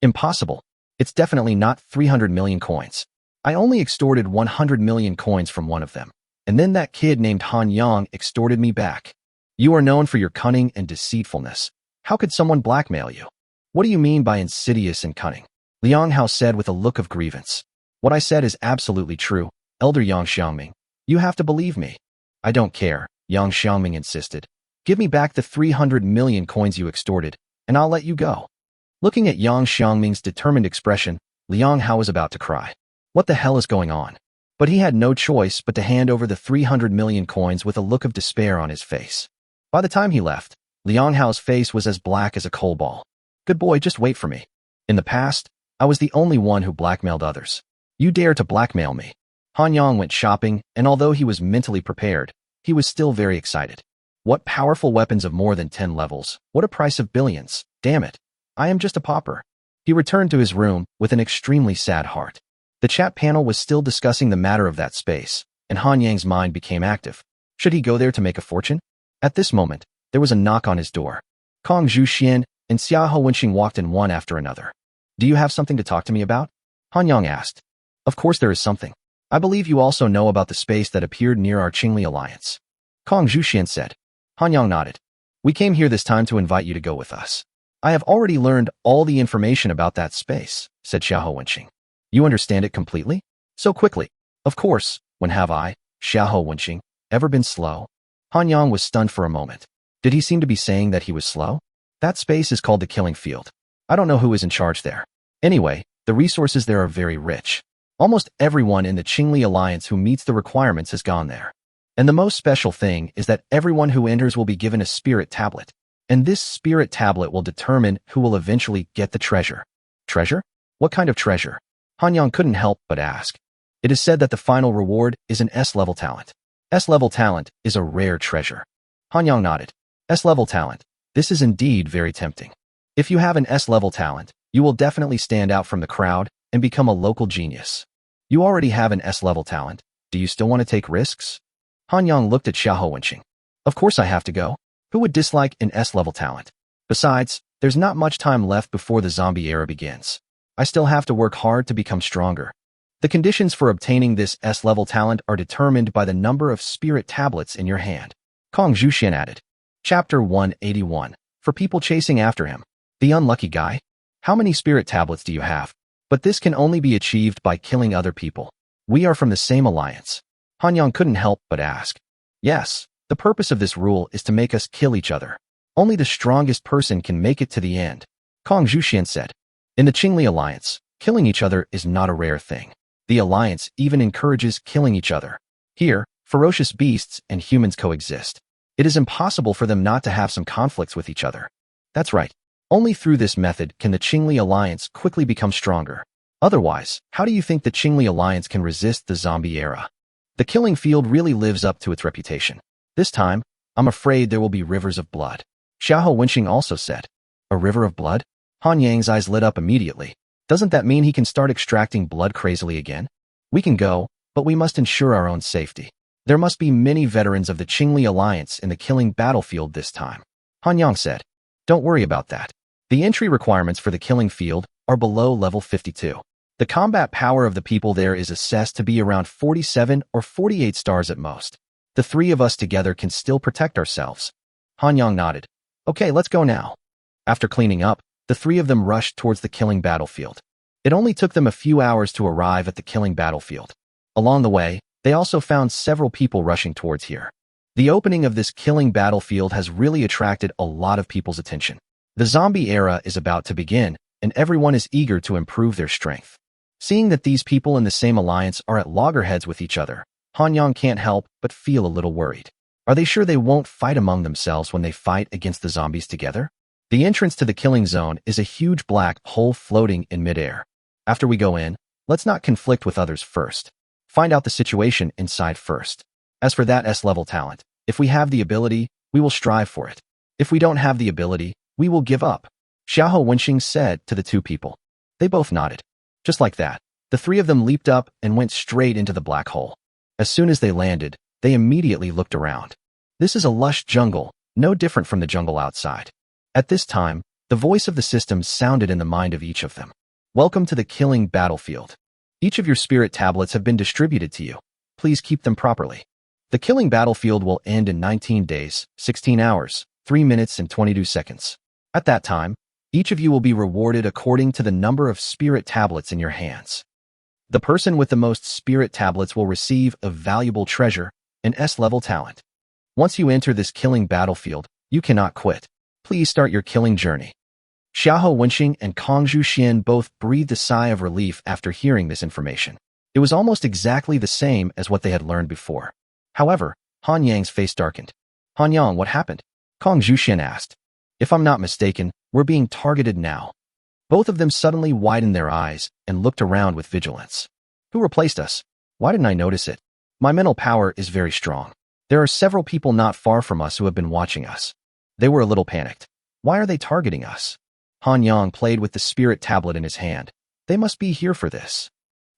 "Impossible. It's definitely not 300 million coins. I only extorted 100 million coins from one of them, and then that kid named Han Yang extorted me back. You are known for your cunning and deceitfulness. How could someone blackmail you?" "What do you mean by insidious and cunning?" Liang Hao said with a look of grievance. "What I said is absolutely true, Elder Yang Xiangming. You have to believe me." "I don't care," Yang Xiangming insisted. "Give me back the 300 million coins you extorted, and I'll let you go." Looking at Yang Xiangming's determined expression, Liang Hao was about to cry. What the hell is going on? But he had no choice but to hand over the 300 million coins with a look of despair on his face. By the time he left, Liang Hao's face was as black as a coal ball. "Good boy, just wait for me. In the past, I was the only one who blackmailed others. You dare to blackmail me." Han Yang went shopping, and although he was mentally prepared, he was still very excited. What powerful weapons of more than 10 levels, what a price of billions, damn it. I am just a pauper. He returned to his room with an extremely sad heart. The chat panel was still discussing the matter of that space, and Han Yang's mind became active. Should he go there to make a fortune? At this moment, there was a knock on his door. Kong Zhuxian and Xiahou Wenxing walked in one after another. "Do you have something to talk to me about?" Han Yang asked. "Of course there is something. I believe you also know about the space that appeared near our Qingli Alliance." Kong Zhuxian said. Han Yang nodded. "We came here this time to invite you to go with us." "I have already learned all the information about that space," said Xiahou Wenxing. "You understand it completely? So quickly?" "Of course. When have I, Xiahou Wenxing, ever been slow?" Han Yang was stunned for a moment. Did he seem to be saying that he was slow? That space is called the Killing Field. I don't know who is in charge there. Anyway, the resources there are very rich. Almost everyone in the Qingli Alliance who meets the requirements has gone there. And the most special thing is that everyone who enters will be given a spirit tablet. And this spirit tablet will determine who will eventually get the treasure. Treasure? What kind of treasure? Han Yang couldn't help but ask. It is said that the final reward is an S-level talent. S-level talent is a rare treasure. Han Yang nodded. S-level talent. This is indeed very tempting. If you have an S-level talent, you will definitely stand out from the crowd and become a local genius. You already have an S-level talent. Do you still want to take risks? Han Yang looked at Xiahou Wenxing. Of course I have to go. Who would dislike an S-level talent? Besides, there's not much time left before the zombie era begins. I still have to work hard to become stronger. The conditions for obtaining this S-level talent are determined by the number of spirit tablets in your hand. Kong Zhuxian added. Chapter 181. For people chasing after him. The unlucky guy. How many spirit tablets do you have? But this can only be achieved by killing other people. We are from the same alliance. Han Yang couldn't help but ask. Yes, the purpose of this rule is to make us kill each other. Only the strongest person can make it to the end. Kong Zhuxian said. In the Qingli Alliance, killing each other is not a rare thing. The alliance even encourages killing each other. Here, ferocious beasts and humans coexist. It is impossible for them not to have some conflicts with each other. That's right. Only through this method can the Qingli Alliance quickly become stronger. Otherwise, how do you think the Qingli Alliance can resist the zombie era? The Killing Field really lives up to its reputation. This time, I'm afraid there will be rivers of blood. Xiahou Wenxing also said. A river of blood? Han Yang's eyes lit up immediately. Doesn't that mean he can start extracting blood crazily again? We can go, but we must ensure our own safety. There must be many veterans of the Qingli Alliance in the killing battlefield this time. Han Yang said. Don't worry about that. The entry requirements for the Killing Field are below level 52. The combat power of the people there is assessed to be around 47 or 48 stars at most. The 3 of us together can still protect ourselves. Han Yang nodded. Okay, let's go now. After cleaning up, the 3 of them rushed towards the killing battlefield. It only took them a few hours to arrive at the killing battlefield. Along the way, they also found several people rushing towards here. The opening of this killing battlefield has really attracted a lot of people's attention. The zombie era is about to begin, and everyone is eager to improve their strength. Seeing that these people in the same alliance are at loggerheads with each other, Hanyang can't help but feel a little worried. Are they sure they won't fight among themselves when they fight against the zombies together? The entrance to the killing zone is a huge black hole floating in midair. After we go in, let's not conflict with others first. Find out the situation inside first. As for that S-level talent, if we have the ability, we will strive for it. If we don't have the ability, we will give up, Xiaohou Wenxing said to the two people. They both nodded. Just like that, the three of them leaped up and went straight into the black hole. As soon as they landed, they immediately looked around. This is a lush jungle, no different from the jungle outside. At this time, the voice of the system sounded in the mind of each of them. Welcome to the killing battlefield. Each of your spirit tablets have been distributed to you. Please keep them properly. The killing battlefield will end in 19 days, 16 hours, 3 minutes and 22 seconds. At that time, each of you will be rewarded according to the number of spirit tablets in your hands. The person with the most spirit tablets will receive a valuable treasure, an S-level talent. Once you enter this killing battlefield, you cannot quit. Please start your killing journey. Xiaohou Wenxing and Kongzhu Xian both breathed a sigh of relief after hearing this information. It was almost exactly the same as what they had learned before. However, Han Yang's face darkened. Hanyang, what happened? Kongzhu Xian asked. If I'm not mistaken, we're being targeted now. Both of them suddenly widened their eyes and looked around with vigilance. Who replaced us? Why didn't I notice it? My mental power is very strong. There are several people not far from us who have been watching us. They were a little panicked. Why are they targeting us? Hanyang played with the spirit tablet in his hand. They must be here for this.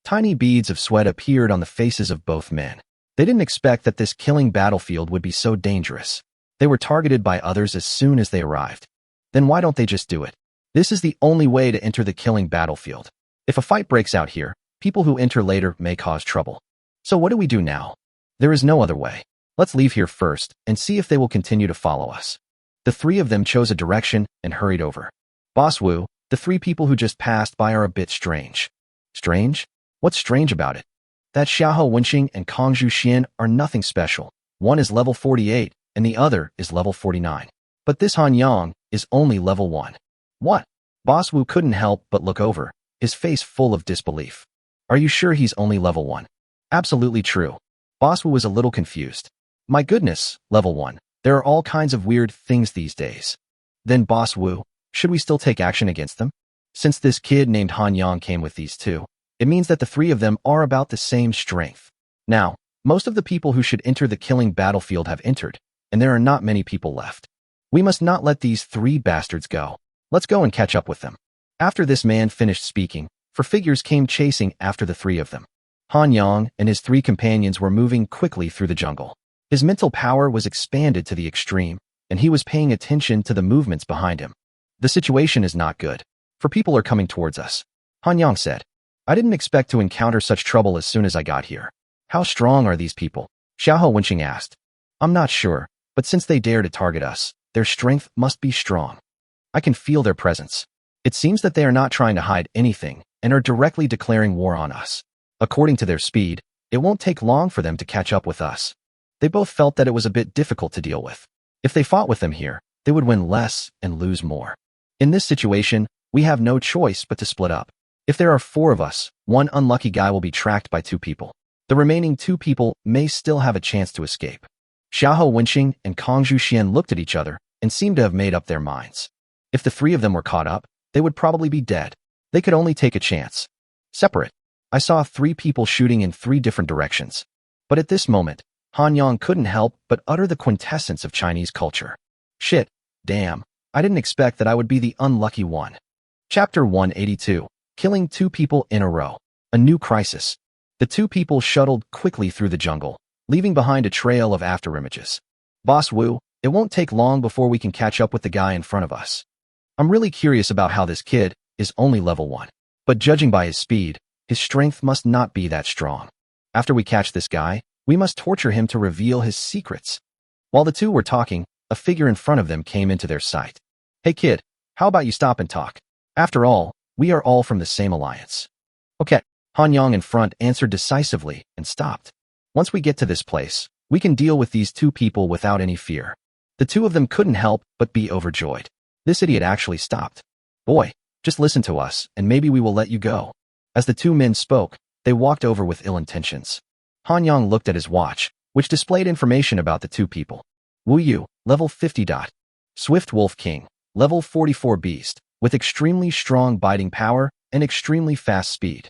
Tiny beads of sweat appeared on the faces of both men. They didn't expect that this killing battlefield would be so dangerous. They were targeted by others as soon as they arrived. Then why don't they just do it? This is the only way to enter the killing battlefield. If a fight breaks out here, people who enter later may cause trouble. So what do we do now? There is no other way. Let's leave here first and see if they will continue to follow us. The three of them chose a direction and hurried over. Boss Wu, the three people who just passed by are a bit strange. Strange? What's strange about it? That Xiaohou Wenxing and Kongzhu Xian are nothing special. One is level 48 and the other is level 49. But this Hanyang is only level 1. What? Boss Wu couldn't help but look over, his face full of disbelief. Are you sure he's only level 1? Absolutely true. Boss Wu was a little confused. My goodness, level 1. There are all kinds of weird things these days. Then Boss Wu, should we still take action against them? Since this kid named Hanyang came with these two, it means that the three of them are about the same strength. Now, most of the people who should enter the killing battlefield have entered, and there are not many people left. We must not let these three bastards go. Let's go and catch up with them. After this man finished speaking, four figures came chasing after the three of them. Hanyang and his three companions were moving quickly through the jungle. His mental power was expanded to the extreme, and he was paying attention to the movements behind him. The situation is not good. For people are coming towards us. Hanyang said. I didn't expect to encounter such trouble as soon as I got here. How strong are these people? Xiaohou Wenxing asked. I'm not sure, but since they dare to target us, their strength must be strong. I can feel their presence. It seems that they are not trying to hide anything and are directly declaring war on us. According to their speed, it won't take long for them to catch up with us. They both felt that it was a bit difficult to deal with. If they fought with them here, they would win less and lose more. In this situation, we have no choice but to split up. If there are 4 of us, one unlucky guy will be tracked by 2 people. The remaining 2 people may still have a chance to escape. Xiaohou Wenxing and Kongzhu Xian looked at each other and seemed to have made up their minds. If the 3 of them were caught up, they would probably be dead. They could only take a chance. Separate. I saw 3 people shooting in 3 different directions. But at this moment, Hanyang couldn't help but utter the quintessence of Chinese culture. Shit, damn, I didn't expect that I would be the unlucky one. Chapter 182. Killing 2 people in a row. A new crisis. The 2 people shuttled quickly through the jungle, leaving behind a trail of afterimages. Boss Wu, it won't take long before we can catch up with the guy in front of us. I'm really curious about how this kid is only level 1. But judging by his speed, his strength must not be that strong. After we catch this guy, we must torture him to reveal his secrets. While the 2 were talking, a figure in front of them came into their sight. Hey kid, how about you stop and talk? After all, We are all from the same alliance. Okay, Han Yang in front answered decisively and stopped. Once we get to this place, we can deal with these two people without any fear. The two of them couldn't help but be overjoyed. This idiot actually stopped. Boy, just listen to us, and maybe we will let you go. As the two men spoke, they walked over with ill intentions. Han Yang looked at his watch, which displayed information about the two people. Wu Yu, level 50. Swift Wolf King, level 44 beast, with extremely strong biting power and extremely fast speed.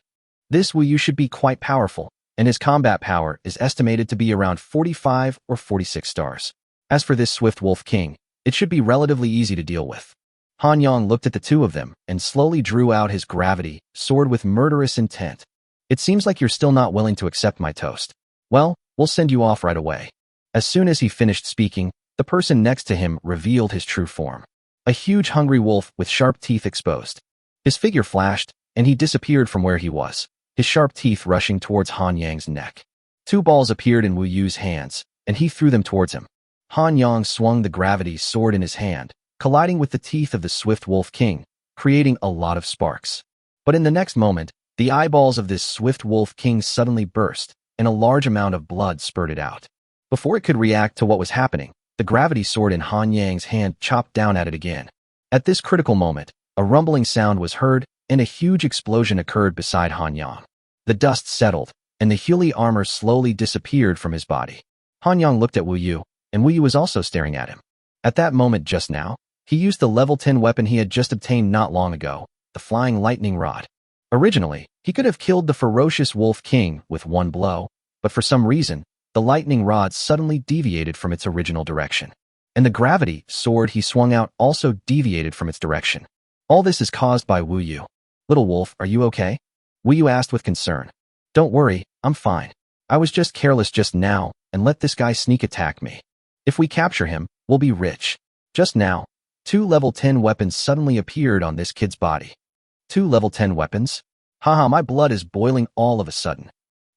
This Wu Yu should be quite powerful, and his combat power is estimated to be around 45 or 46 stars. As for this Swift Wolf King, it should be relatively easy to deal with. Han Yang looked at the two of them and slowly drew out his gravity sword with murderous intent. It seems like you're still not willing to accept my toast. Well, we'll send you off right away. As soon as he finished speaking, the person next to him revealed his true form. A huge hungry wolf with sharp teeth exposed. His figure flashed, and he disappeared from where he was, his sharp teeth rushing towards Han Yang's neck. Two balls appeared in Wu Yu's hands, and he threw them towards him. Han Yang swung the gravity sword in his hand, colliding with the teeth of the Swift Wolf King, creating a lot of sparks. But in the next moment, the eyeballs of this Swift Wolf King suddenly burst, and a large amount of blood spurted out. Before it could react to what was happening, the gravity sword in Han Yang's hand chopped down at it again. At this critical moment, a rumbling sound was heard, and a huge explosion occurred beside Han Yang. The dust settled, and the Healy armor slowly disappeared from his body. Han Yang looked at Wu Yu, and Wu Yu was also staring at him. At that moment just now, he used the level 10 weapon he had just obtained not long ago, the Flying Lightning Rod. Originally, he could have killed the ferocious Wolf King with one blow, but for some reason, the lightning rod suddenly deviated from its original direction. And the gravity sword he swung out also deviated from its direction. All this is caused by Wu Yu. Little wolf, are you okay? Wu Yu asked with concern. Don't worry, I'm fine. I was just careless just now and let this guy sneak attack me. If we capture him, we'll be rich. Just now, 2 level 10 weapons suddenly appeared on this kid's body. 2 level 10 weapons? Haha, my blood is boiling all of a sudden.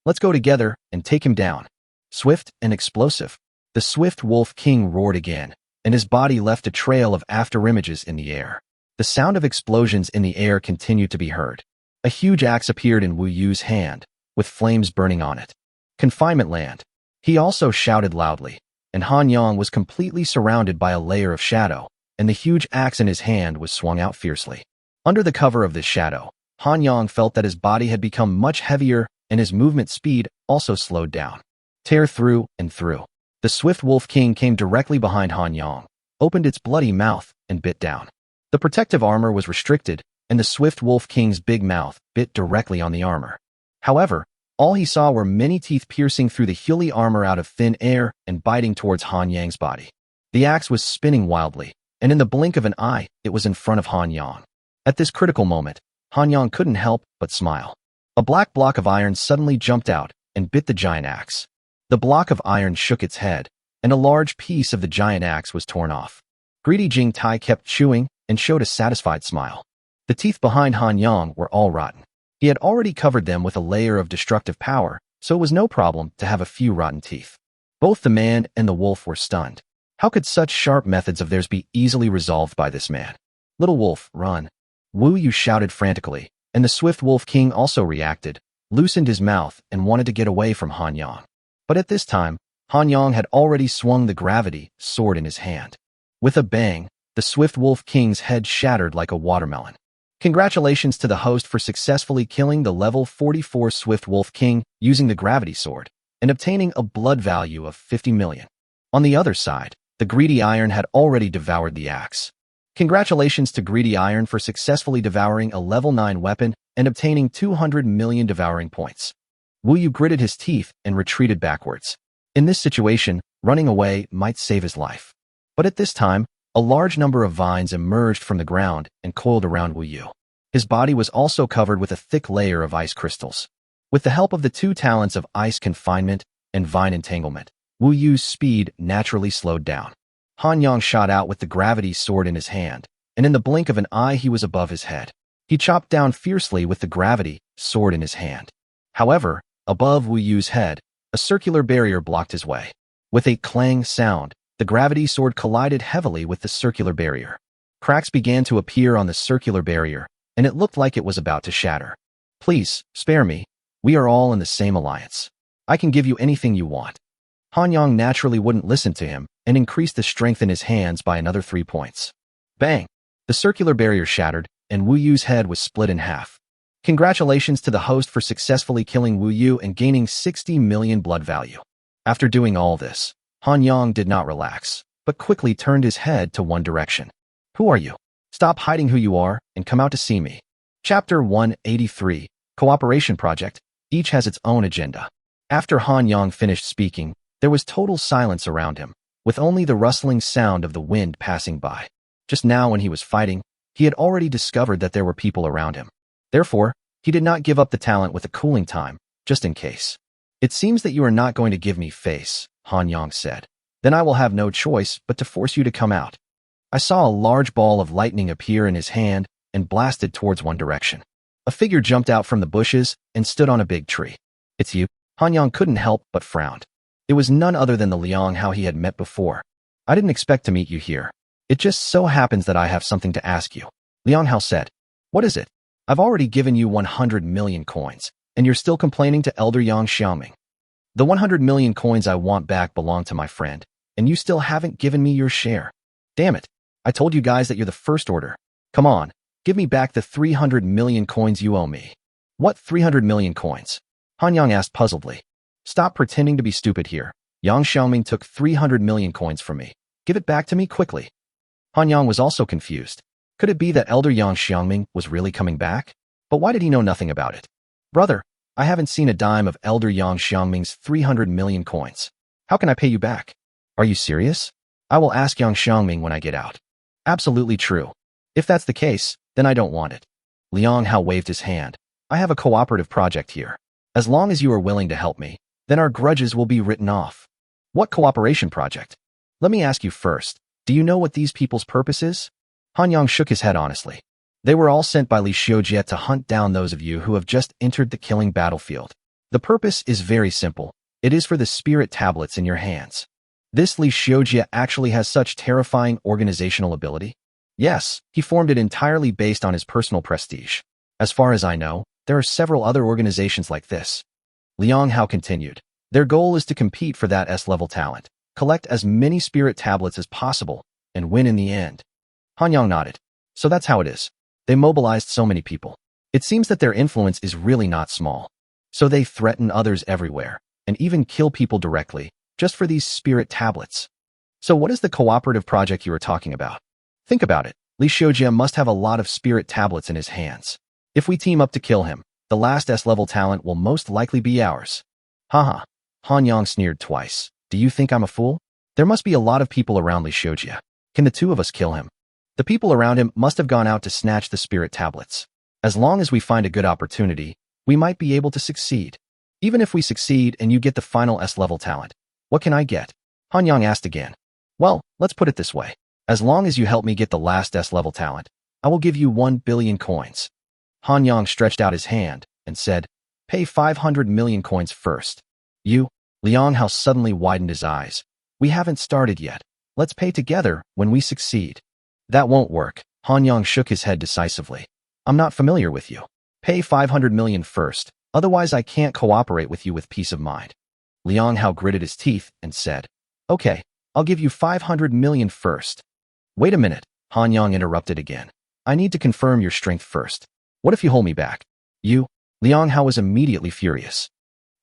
Let's go together and take him down. Swift and explosive. The Swift Wolf King roared again, and his body left a trail of afterimages in the air. The sound of explosions in the air continued to be heard. A huge axe appeared in Wu Yu's hand, with flames burning on it. Confinement land. He also shouted loudly, and Han Yang was completely surrounded by a layer of shadow, and the huge axe in his hand was swung out fiercely. Under the cover of this shadow, Han Yang felt that his body had become much heavier, and his movement speed also slowed down. Tear through and through. The Swift Wolf King came directly behind Han Yang, opened its bloody mouth, and bit down. The protective armor was restricted, and the Swift Wolf King's big mouth bit directly on the armor. However, all he saw were many teeth piercing through the Healy armor out of thin air and biting towards Han Yang's body. The axe was spinning wildly, and in the blink of an eye, it was in front of Han Yang. At this critical moment, Han Yang couldn't help but smile. A black block of iron suddenly jumped out and bit the giant axe. The block of iron shook its head, and a large piece of the giant axe was torn off. Greedy Jing Tai kept chewing and showed a satisfied smile. The teeth behind Han Yang were all rotten. He had already covered them with a layer of destructive power, so it was no problem to have a few rotten teeth. Both the man and the wolf were stunned. How could such sharp methods of theirs be easily resolved by this man? Little wolf, run. Wu Yu shouted frantically, and the Swift Wolf King also reacted, loosened his mouth, and wanted to get away from Han Yang. But at this time, Han Yang had already swung the gravity sword in his hand. With a bang, the Swift Wolf King's head shattered like a watermelon. Congratulations to the host for successfully killing the level 44 Swift Wolf King using the gravity sword and obtaining a blood value of 50 million. On the other side, the Greedy Iron had already devoured the axe. Congratulations to Greedy Iron for successfully devouring a level 9 weapon and obtaining 200 million devouring points. Wu Yu gritted his teeth and retreated backwards. In this situation, running away might save his life. But at this time, a large number of vines emerged from the ground and coiled around Wu Yu. His body was also covered with a thick layer of ice crystals. With the help of the 2 talents of ice confinement and vine entanglement, Wu Yu's speed naturally slowed down. Han Yang shot out with the gravity sword in his hand, and in the blink of an eye he was above his head. He chopped down fiercely with the gravity sword in his hand. However, above Wu Yu's head, a circular barrier blocked his way. With a clang sound, the gravity sword collided heavily with the circular barrier. Cracks began to appear on the circular barrier, and it looked like it was about to shatter. Please, spare me. We are all in the same alliance. I can give you anything you want. Han Yang naturally wouldn't listen to him and increased the strength in his hands by another 3 points. Bang! The circular barrier shattered, and Wu Yu's head was split in half. Congratulations to the host for successfully killing Wu Yu and gaining 60 million blood value. After doing all this, Han Yang did not relax, but quickly turned his head to one direction. Who are you? Stop hiding who you are and come out to see me. Chapter 183, Cooperation Project. Each has its own agenda. After Han Yang finished speaking, there was total silence around him, with only the rustling sound of the wind passing by. Just now when he was fighting, he had already discovered that there were people around him. Therefore, he did not give up the talent with a cooling time, just in case. It seems that you are not going to give me face, Han Yang said. Then I will have no choice but to force you to come out. I saw a large ball of lightning appear in his hand and blasted towards one direction. A figure jumped out from the bushes and stood on a big tree. It's you? Han Yang couldn't help but frowned. It was none other than the Liang Hao he had met before. I didn't expect to meet you here. It just so happens that I have something to ask you. Liang Hao said. What is it? I've already given you 100 million coins, and you're still complaining to Elder Yang Xiaoming. The 100 million coins I want back belong to my friend, and you still haven't given me your share. Damn it. I told you guys that you're the first order. Come on, give me back the 300 million coins you owe me. What 300 million coins? Han Yang asked puzzledly. Stop pretending to be stupid here. Yang Xiaoming took 300 million coins from me. Give it back to me quickly. Han Yang was also confused. Could it be that Elder Yang Xiaoming was really coming back? But why did he know nothing about it? Brother, I haven't seen a dime of Elder Yang Xiaoming's 300 million coins. How can I pay you back? Are you serious? I will ask Yang Xiaoming when I get out. Absolutely true. If that's the case, then I don't want it. Liang Hao waved his hand. I have a cooperative project here. As long as you are willing to help me, then our grudges will be written off. What cooperation project? Let me ask you first, do you know what these people's purpose is? Han Yang shook his head honestly. They were all sent by Li Xiujie to hunt down those of you who have just entered the killing battlefield. The purpose is very simple. It is for the spirit tablets in your hands. This Li Xiujie actually has such terrifying organizational ability. Yes, he formed it entirely based on his personal prestige. As far as I know, there are several other organizations like this. Liang Hao continued. Their goal is to compete for that S-level talent, collect as many spirit tablets as possible, and win in the end. Han Yang nodded. So that's how it is. They mobilized so many people. It seems that their influence is really not small. So they threaten others everywhere, and even kill people directly, just for these spirit tablets. So what is the cooperative project you are talking about? Think about it. Li Xiujie must have a lot of spirit tablets in his hands. If we team up to kill him, the last S-level talent will most likely be ours. Haha. Han Yang sneered twice. Do you think I'm a fool? There must be a lot of people around Li Xiujie. Can the two of us kill him? The people around him must have gone out to snatch the spirit tablets. As long as we find a good opportunity, we might be able to succeed. Even if we succeed and you get the final S-level talent, what can I get? Han Yang asked again. Well, let's put it this way. As long as you help me get the last S-level talent, I will give you 1 billion coins. Han Yang stretched out his hand and said, pay 500 million coins first. You? Liang Hao suddenly widened his eyes. We haven't started yet. Let's pay together when we succeed. That won't work. Han Yang shook his head decisively. I'm not familiar with you. Pay 500 million first, otherwise I can't cooperate with you with peace of mind. Liang Hao gritted his teeth and said, okay, I'll give you 500 million first. Wait a minute, Han Yang interrupted again. I need to confirm your strength first. What if you hold me back? You? Liang Hao was immediately furious.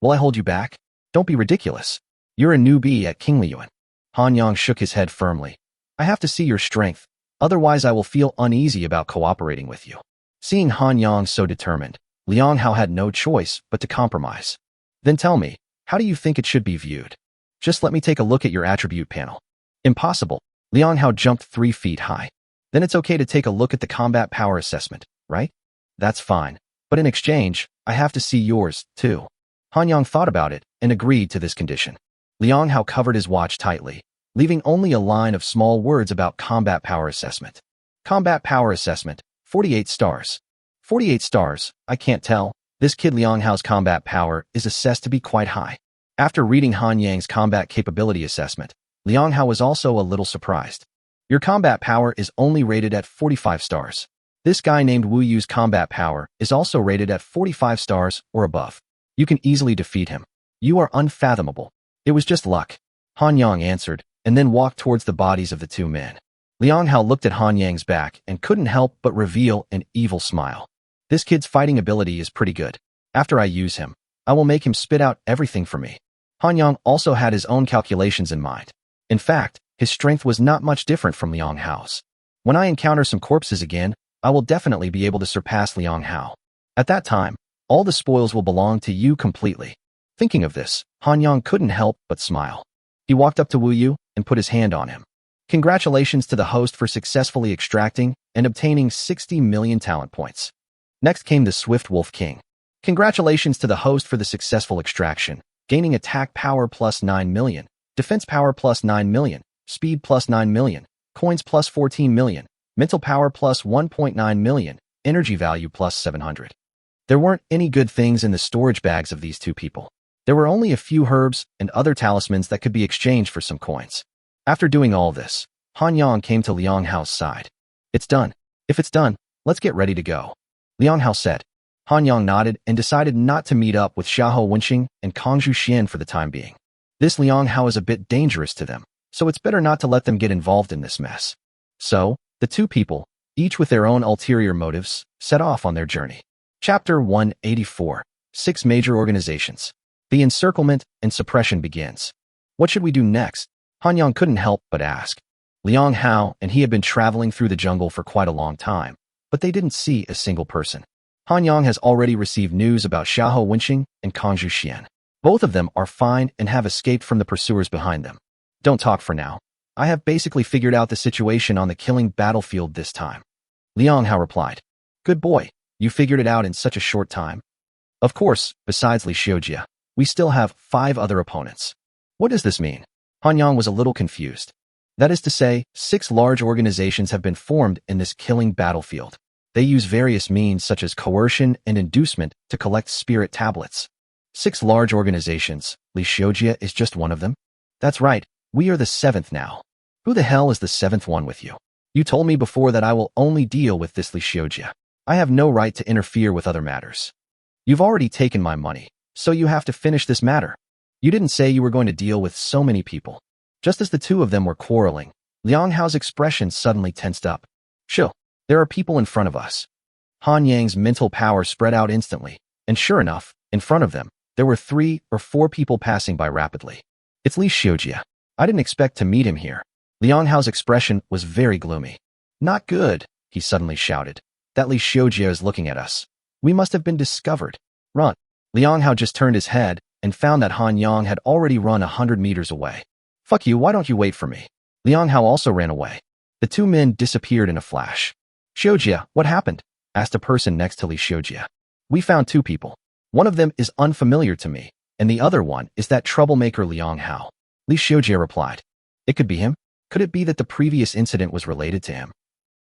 Will I hold you back? Don't be ridiculous. You're a newbie at King Liyuan. Han Yang shook his head firmly. I have to see your strength, otherwise I will feel uneasy about cooperating with you. Seeing Han Yang so determined, Liang Hao had no choice but to compromise. Then tell me, how do you think it should be viewed? Just let me take a look at your attribute panel. Impossible. Liang Hao jumped 3 feet high. Then it's okay to take a look at the combat power assessment, right? That's fine. But in exchange, I have to see yours, too. Han Yang thought about it and agreed to this condition. Liang Hao covered his watch tightly, leaving only a line of small words about combat power assessment. Combat power assessment, 48 stars. 48 stars, I can't tell. This kid Liang Hao's combat power is assessed to be quite high. After reading Han Yang's combat capability assessment, Liang Hao was also a little surprised. Your combat power is only rated at 45 stars. This guy named Wu Yu's combat power is also rated at 45 stars or above. You can easily defeat him. You are unfathomable. It was just luck. Han Yang answered, and then walked towards the bodies of the two men. Liang Hao looked at Han Yang's back and couldn't help but reveal an evil smile. This kid's fighting ability is pretty good. After I use him, I will make him spit out everything for me. Han Yang also had his own calculations in mind. In fact, his strength was not much different from Liang Hao's. When I encounter some corpses again, I will definitely be able to surpass Liang Hao. At that time, all the spoils will belong to you completely. Thinking of this, Han Yang couldn't help but smile. He walked up to Wu Yu and put his hand on him. Congratulations to the host for successfully extracting and obtaining 60 million talent points. Next came the Swift Wolf King. Congratulations to the host for the successful extraction, gaining attack power plus 9 million, defense power plus 9 million, speed plus 9 million, coins plus 14 million, mental power plus 1.9 million, energy value plus 700. There weren't any good things in the storage bags of these two people. There were only a few herbs and other talismans that could be exchanged for some coins. After doing all this, Han Yang came to Liang Hao's side. It's done. If it's done, let's get ready to go. Liang Hao said. Han Yang nodded and decided not to meet up with Xiahou Wenxing and Kangzhu Xian for the time being. This Liang Hao is a bit dangerous to them, so it's better not to let them get involved in this mess. So, the two people, each with their own ulterior motives, set off on their journey. Chapter 184. 6 Major Organizations. The encirclement and suppression begins. What should we do next? Han Yang couldn't help but ask. Liang Hao and he had been traveling through the jungle for quite a long time, but they didn't see a single person. Han Yang has already received news about Xiahou Wenxing and Kangzhu Xian. Both of them are fine and have escaped from the pursuers behind them. Don't talk for now. I have basically figured out the situation on the killing battlefield this time. Liang Hao replied. Good boy, you figured it out in such a short time. Of course, besides Li Xiujia, we still have 5 other opponents. What does this mean? Han Yang was a little confused. That is to say, 6 large organizations have been formed in this killing battlefield. They use various means such as coercion and inducement to collect spirit tablets. 6 large organizations, Li Xiujia is just one of them? That's right, we are the 7th now. Who the hell is the 7th one with you? You told me before that I will only deal with this Li Xiujia. I have no right to interfere with other matters. You've already taken my money, so you have to finish this matter. You didn't say you were going to deal with so many people. Just as the two of them were quarreling, Liang Hao's expression suddenly tensed up. Chill, there are people in front of us. Han Yang's mental power spread out instantly, and sure enough, in front of them, there were 3 or 4 people passing by rapidly. It's Li Xiujia. I didn't expect to meet him here. Liang Hao's expression was very gloomy. Not good, he suddenly shouted. That Li Xiujia is looking at us. We must have been discovered. Run. Liang Hao just turned his head and found that Han Yang had already run 100 meters away. Fuck you, why don't you wait for me? Liang Hao also ran away. The two men disappeared in a flash. Xiujia, what happened? Asked a person next to Li Xiujia. We found 2 people. One of them is unfamiliar to me, and the other one is that troublemaker Liang Hao. Li Xiujia replied. It could be him. Could it be that the previous incident was related to him?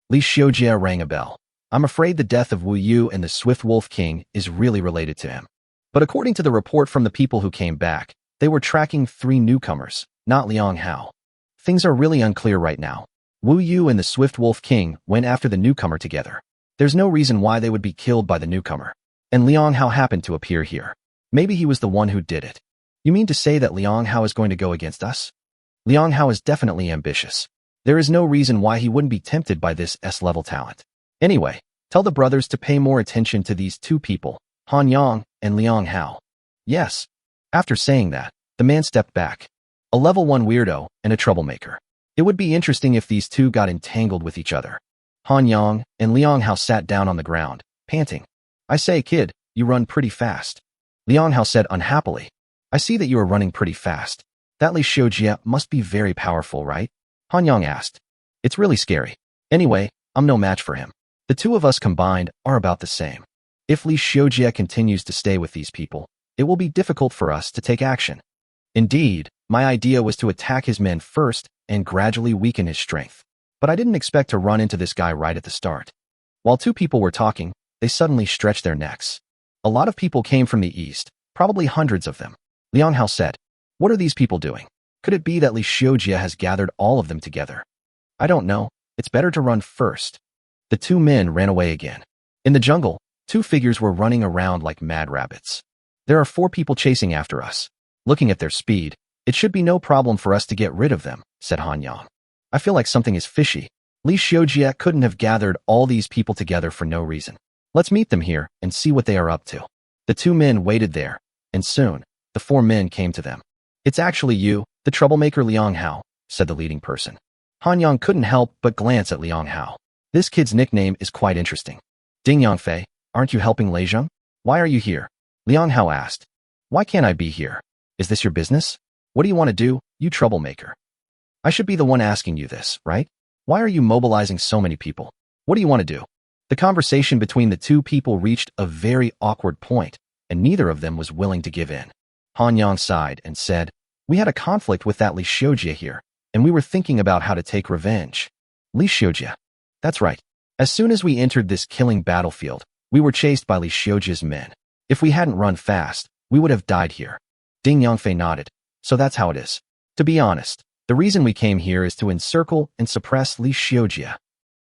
Li Xiujia rang a bell. I'm afraid the death of Wu Yu and the Swift Wolf King is really related to him. But according to the report from the people who came back, they were tracking 3 newcomers, not Liang Hao. Things are really unclear right now. Wu Yu and the Swift Wolf King went after the newcomer together. There's no reason why they would be killed by the newcomer. And Liang Hao happened to appear here. Maybe he was the one who did it. You mean to say that Liang Hao is going to go against us? Liang Hao is definitely ambitious. There is no reason why he wouldn't be tempted by this S-level talent. Anyway, tell the brothers to pay more attention to these 2 people, Han Yang and Liang Hao. Yes. After saying that, the man stepped back. A level 1 weirdo and a troublemaker. It would be interesting if these 2 got entangled with each other. Han Yang and Liang Hao sat down on the ground, panting. I say, kid, you run pretty fast. Liang Hao said unhappily. I see that you are running pretty fast. That Li Xiujia must be very powerful, right? Han Yang asked. It's really scary. Anyway, I'm no match for him. The 2 of us combined are about the same. If Li Xiujia continues to stay with these people, it will be difficult for us to take action. Indeed, my idea was to attack his men first and gradually weaken his strength. But I didn't expect to run into this guy right at the start. While 2 people were talking, they suddenly stretched their necks. A lot of people came from the east, probably hundreds of them. Liang Hao said, what are these people doing? Could it be that Li Xiujia has gathered all of them together? I don't know. It's better to run first. The two men ran away again. In the jungle, two figures were running around like mad rabbits. There are 4 people chasing after us. Looking at their speed, it should be no problem for us to get rid of them, said Han Yang. I feel like something is fishy. Li Xiujie couldn't have gathered all these people together for no reason. Let's meet them here and see what they are up to. The 2 men waited there, and soon, the 4 men came to them. It's actually you, the troublemaker Liang Hao, said the leading person. Han Yang couldn't help but glance at Liang Hao. This kid's nickname is quite interesting. Ding Yangfei, aren't you helping Lei Zheng? Why are you here? Liang Hao asked. Why can't I be here? Is this your business? What do you want to do, you troublemaker? I should be the one asking you this, right? Why are you mobilizing so many people? What do you want to do? The conversation between the 2 people reached a very awkward point, and neither of them was willing to give in. Han Yang sighed and said, we had a conflict with that Li Xiujie here, and we were thinking about how to take revenge. Li Xiujie. That's right. As soon as we entered this killing battlefield, we were chased by Li Xiujie's men. If we hadn't run fast, we would have died here. Ding Yangfei nodded. So that's how it is. To be honest, the reason we came here is to encircle and suppress Li Xiujie.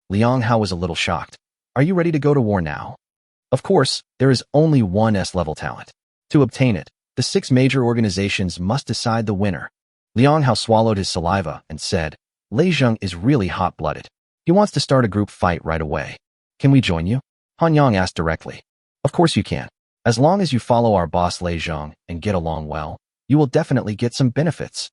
Liang Hao was a little shocked. Are you ready to go to war now? Of course, there is only one S-level talent. To obtain it, the 6 major organizations must decide the winner. Liang Hao swallowed his saliva and said, Lei Zheng is really hot-blooded. He wants to start a group fight right away. Can we join you? Han Yang asked directly. Of course you can. As long as you follow our boss Lei Zheng and get along well, you will definitely get some benefits.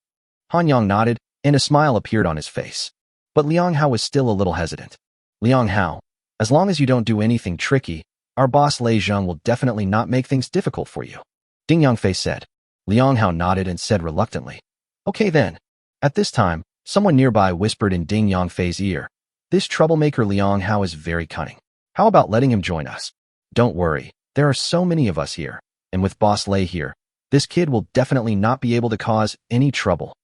Han Yang nodded, and a smile appeared on his face. But Liang Hao was still a little hesitant. Liang Hao, as long as you don't do anything tricky, our boss Lei Zheng will definitely not make things difficult for you. Ding Yangfei said. Liang Hao nodded and said reluctantly, okay then. At this time, someone nearby whispered in Ding Yangfei's ear, this troublemaker Liang Hao is very cunning. How about letting him join us? Don't worry, there are so many of us here, and with boss Lei here, this kid will definitely not be able to cause any trouble.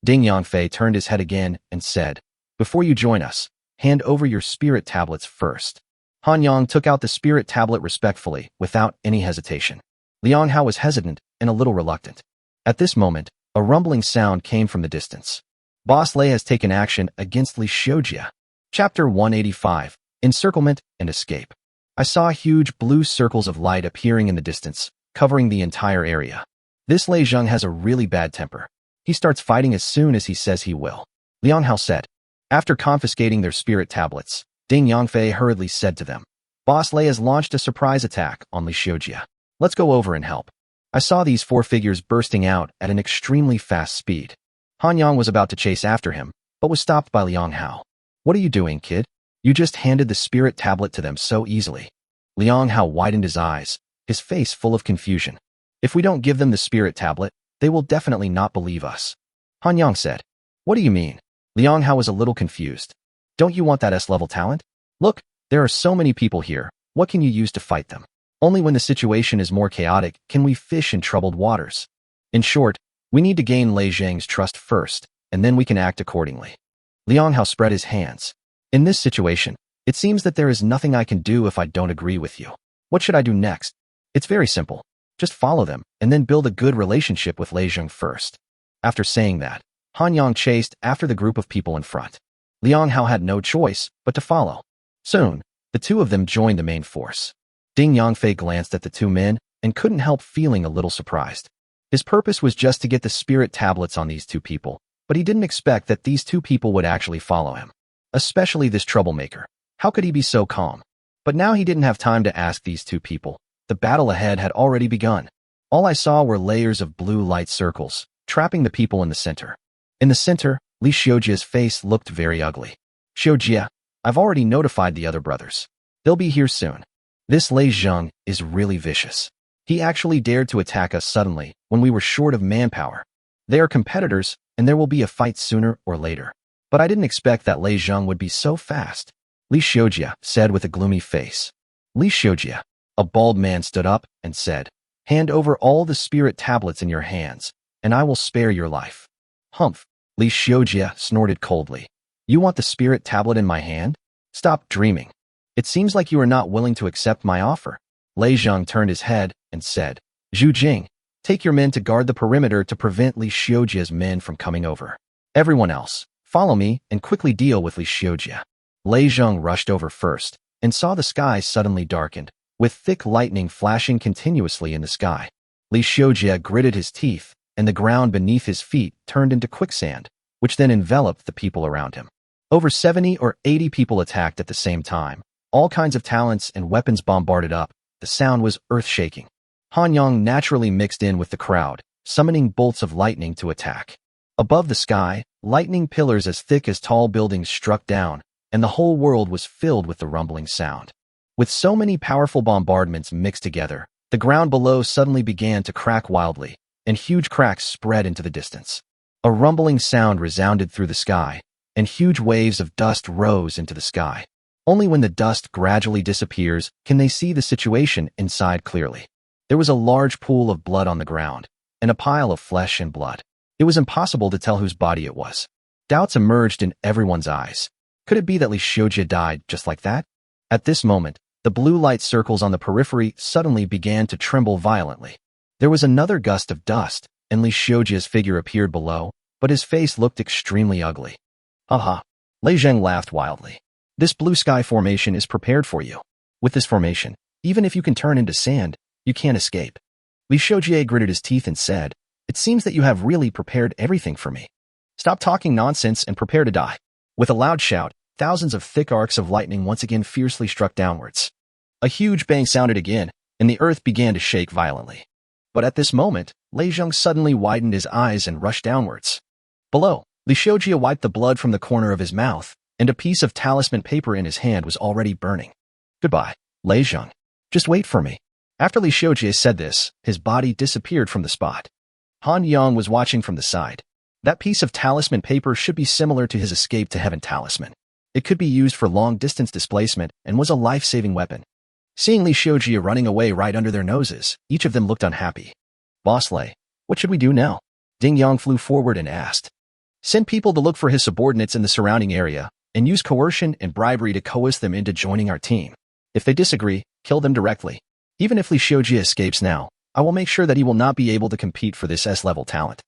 Ding Yangfei turned his head again and said, before you join us, hand over your spirit tablets first. Han Yang took out the spirit tablet respectfully, without any hesitation. Liang Hao was hesitant and a little reluctant. At this moment, a rumbling sound came from the distance. Boss Lei has taken action against Li Xiujie. Chapter 185, Encirclement and Escape. I saw huge blue circles of light appearing in the distance, covering the entire area. This Lei Zheng has a really bad temper. He starts fighting as soon as he says he will. Liang Hao said. After confiscating their spirit tablets, Ding Yangfei hurriedly said to them, Boss Lei has launched a surprise attack on Li Xiujie. Let's go over and help. I saw these 4 figures bursting out at an extremely fast speed. Han Yang was about to chase after him, but was stopped by Liang Hao. What are you doing, kid? You just handed the spirit tablet to them so easily. Liang Hao widened his eyes, his face full of confusion. If we don't give them the spirit tablet, they will definitely not believe us. Han Yang said. What do you mean? Liang Hao was a little confused. Don't you want that S-level talent? Look, there are so many people here. What can you use to fight them? Only when the situation is more chaotic can we fish in troubled waters. In short, we need to gain Lei Zheng's trust first, and then we can act accordingly. Liang Hao spread his hands. In this situation, it seems that there is nothing I can do if I don't agree with you. What should I do next? It's very simple. Just follow them, and then build a good relationship with Lei Zheng first. After saying that, Han Yang chased after the group of people in front. Liang Hao had no choice but to follow. Soon, the 2 of them joined the main force. Ding Yangfei glanced at the 2 men and couldn't help feeling a little surprised. His purpose was just to get the spirit tablets on these 2 people, but he didn't expect that these 2 people would actually follow him. Especially this troublemaker. How could he be so calm? But now he didn't have time to ask these 2 people. The battle ahead had already begun. All I saw were layers of blue light circles, trapping the people in the center. In the center, Li Xiujie's face looked very ugly. Xiujie, I've already notified the other brothers. They'll be here soon. This Lei Zheng is really vicious. He actually dared to attack us suddenly when we were short of manpower. They are competitors, and there will be a fight sooner or later. But I didn't expect that Lei Zheng would be so fast. Li Xiujie said with a gloomy face. Li Xiujie, a bald man stood up and said, hand over all the spirit tablets in your hands, and I will spare your life. Humph, Li Xiujie snorted coldly. You want the spirit tablet in my hand? Stop dreaming. It seems like you are not willing to accept my offer. Lei Zheng turned his head and said, Zhu Jing, take your men to guard the perimeter to prevent Li Xiujie's men from coming over. Everyone else, follow me and quickly deal with Li Xiujie. Lei Zhang rushed over first and saw the sky suddenly darkened, with thick lightning flashing continuously in the sky. Li Xiujie gritted his teeth, and the ground beneath his feet turned into quicksand, which then enveloped the people around him. Over 70 or 80 people attacked at the same time. All kinds of talents and weapons bombarded up. The sound was earth-shaking. Han Yang naturally mixed in with the crowd, summoning bolts of lightning to attack. Above the sky, lightning pillars as thick as tall buildings struck down, and the whole world was filled with the rumbling sound. With so many powerful bombardments mixed together, the ground below suddenly began to crack wildly, and huge cracks spread into the distance. A rumbling sound resounded through the sky, and huge waves of dust rose into the sky. Only when the dust gradually disappears can they see the situation inside clearly. There was a large pool of blood on the ground, and a pile of flesh and blood. It was impossible to tell whose body it was. Doubts emerged in everyone's eyes. Could it be that Li Xiujie died just like that? At this moment, the blue light circles on the periphery suddenly began to tremble violently. There was another gust of dust, and Li Xiujie's figure appeared below, but his face looked extremely ugly. Haha. Lei Zhang laughed wildly. This blue sky formation is prepared for you. With this formation, even if you can turn into sand, you can't escape. Li Xiujie gritted his teeth and said, "It seems that you have really prepared everything for me. Stop talking nonsense and prepare to die." With a loud shout, thousands of thick arcs of lightning once again fiercely struck downwards. A huge bang sounded again, and the earth began to shake violently. But at this moment, Lei Zhang suddenly widened his eyes and rushed downwards. Below, Li Xiujie wiped the blood from the corner of his mouth, and a piece of talisman paper in his hand was already burning. "Goodbye, Lei Zhang. Just wait for me." After Li Xiujie said this, his body disappeared from the spot. Han Yang was watching from the side. That piece of talisman paper should be similar to his escape to heaven talisman. It could be used for long-distance displacement and was a life-saving weapon. Seeing Li Xiujie running away right under their noses, each of them looked unhappy. "Boss Lei, what should we do now?" Ding Yang flew forward and asked. "Send people to look for his subordinates in the surrounding area, and use coercion and bribery to coerce them into joining our team. If they disagree, kill them directly. Even if Li Xiujie escapes now, I will make sure that he will not be able to compete for this S-level talent."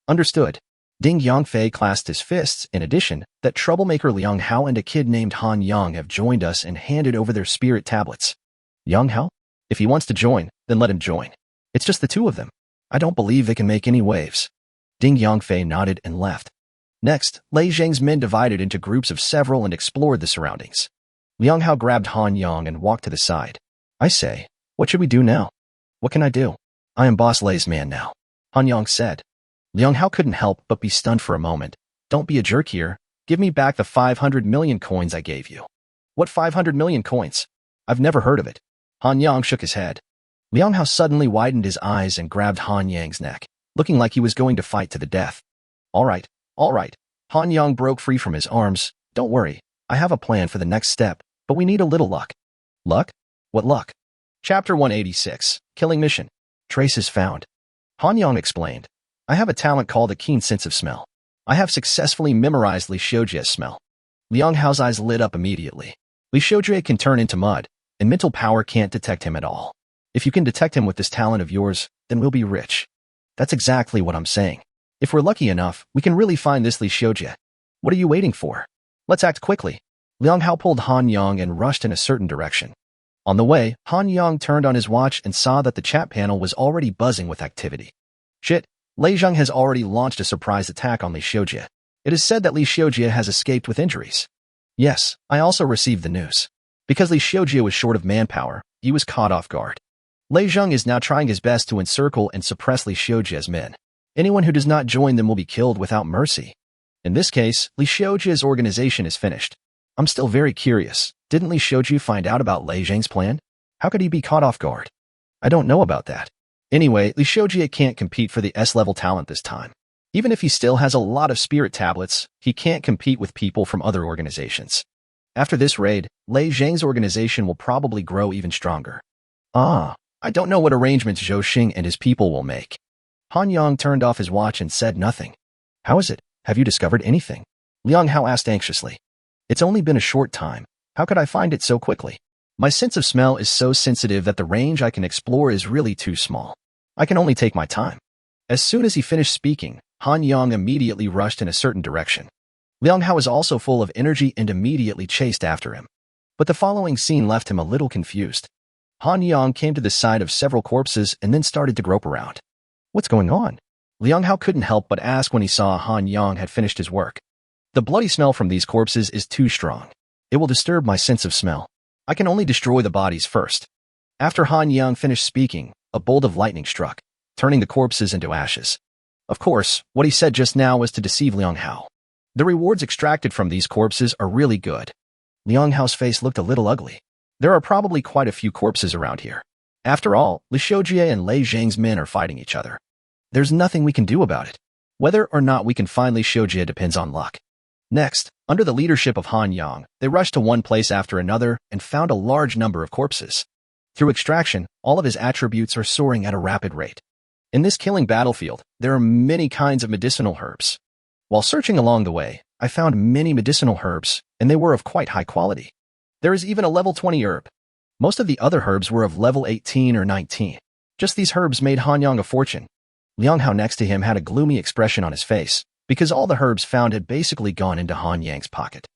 "Understood." Ding Yangfei clasped his fists. In addition, that troublemaker Liang Hao and a kid named Han Yang have joined us and handed over their spirit tablets. "Yang Hao? If he wants to join, then let him join. It's just the two of them. I don't believe they can make any waves." Ding Yangfei nodded and left. Next, Lei Zhang's men divided into groups of several and explored the surroundings. Liang Hao grabbed Han Yang and walked to the side. "I say, what should we do now?" "What can I do? I am Boss Lei's man now," Han Yang said. Liang Hao couldn't help but be stunned for a moment. "Don't be a jerk here. Give me back the 500 million coins I gave you." "What 500 million coins? I've never heard of it." Han Yang shook his head. Liang Hao suddenly widened his eyes and grabbed Han Yang's neck, looking like he was going to fight to the death. All right. Han Yang broke free from his arms. "Don't worry. I have a plan for the next step, but we need a little luck." "Luck? What luck?" Chapter 186, Killing Mission. Traces found. Han Yang explained. "I have a talent called a keen sense of smell. I have successfully memorized Li Xiujie's smell." Liang Hao's eyes lit up immediately. Li Xiujie can turn into mud, and mental power can't detect him at all. If you can detect him with this talent of yours, then we'll be rich. That's exactly what I'm saying. If we're lucky enough, we can really find this Li Xiujie. What are you waiting for? Let's act quickly. Liang Hao pulled Han Yang and rushed in a certain direction. On the way, Han Yang turned on his watch and saw that the chat panel was already buzzing with activity. Shit, Lei Zhang has already launched a surprise attack on Li Xiujie. It is said that Li Xiujie has escaped with injuries. Yes, I also received the news. Because Li Xiujie was short of manpower, he was caught off guard. Lei Zhang is now trying his best to encircle and suppress Li Xiujie's men. Anyone who does not join them will be killed without mercy. In this case, Li Xiujie's organization is finished. I'm still very curious. Didn't Li Xiujie find out about Lei Zhang's plan? How could he be caught off guard? I don't know about that. Anyway, Li Xiujie can't compete for the S-level talent this time. Even if he still has a lot of spirit tablets, he can't compete with people from other organizations. After this raid, Lei Zhang's organization will probably grow even stronger. I don't know what arrangements Zhou Xing and his people will make. Han Yang turned off his watch and said nothing. How is it? Have you discovered anything? Liang Hao asked anxiously. It's only been a short time. How could I find it so quickly? My sense of smell is so sensitive that the range I can explore is really too small. I can only take my time. As soon as he finished speaking, Han Yang immediately rushed in a certain direction. Liang Hao was also full of energy and immediately chased after him. But the following scene left him a little confused. Han Yang came to the side of several corpses and then started to grope around. What's going on? Liang Hao couldn't help but ask when he saw Han Yang had finished his work. The bloody smell from these corpses is too strong. It will disturb my sense of smell. I can only destroy the bodies first. After Han Yang finished speaking, a bolt of lightning struck, turning the corpses into ashes. Of course, what he said just now was to deceive Liang Hao. The rewards extracted from these corpses are really good. Liang Hao's face looked a little ugly. There are probably quite a few corpses around here. After all, Li Xiujie and Lei Zhang's men are fighting each other. There's nothing we can do about it. Whether or not we can find Li Xiujie depends on luck. Next, under the leadership of Han Yang, they rushed to one place after another and found a large number of corpses. Through extraction, all of his attributes are soaring at a rapid rate. In this killing battlefield, there are many kinds of medicinal herbs. While searching along the way, I found many medicinal herbs, and they were of quite high quality. There is even a level 20 herb. Most of the other herbs were of level 18 or 19. Just these herbs made Han Yang a fortune. Liang Hao next to him had a gloomy expression on his face, because all the herbs found had basically gone into Han Yang's pocket.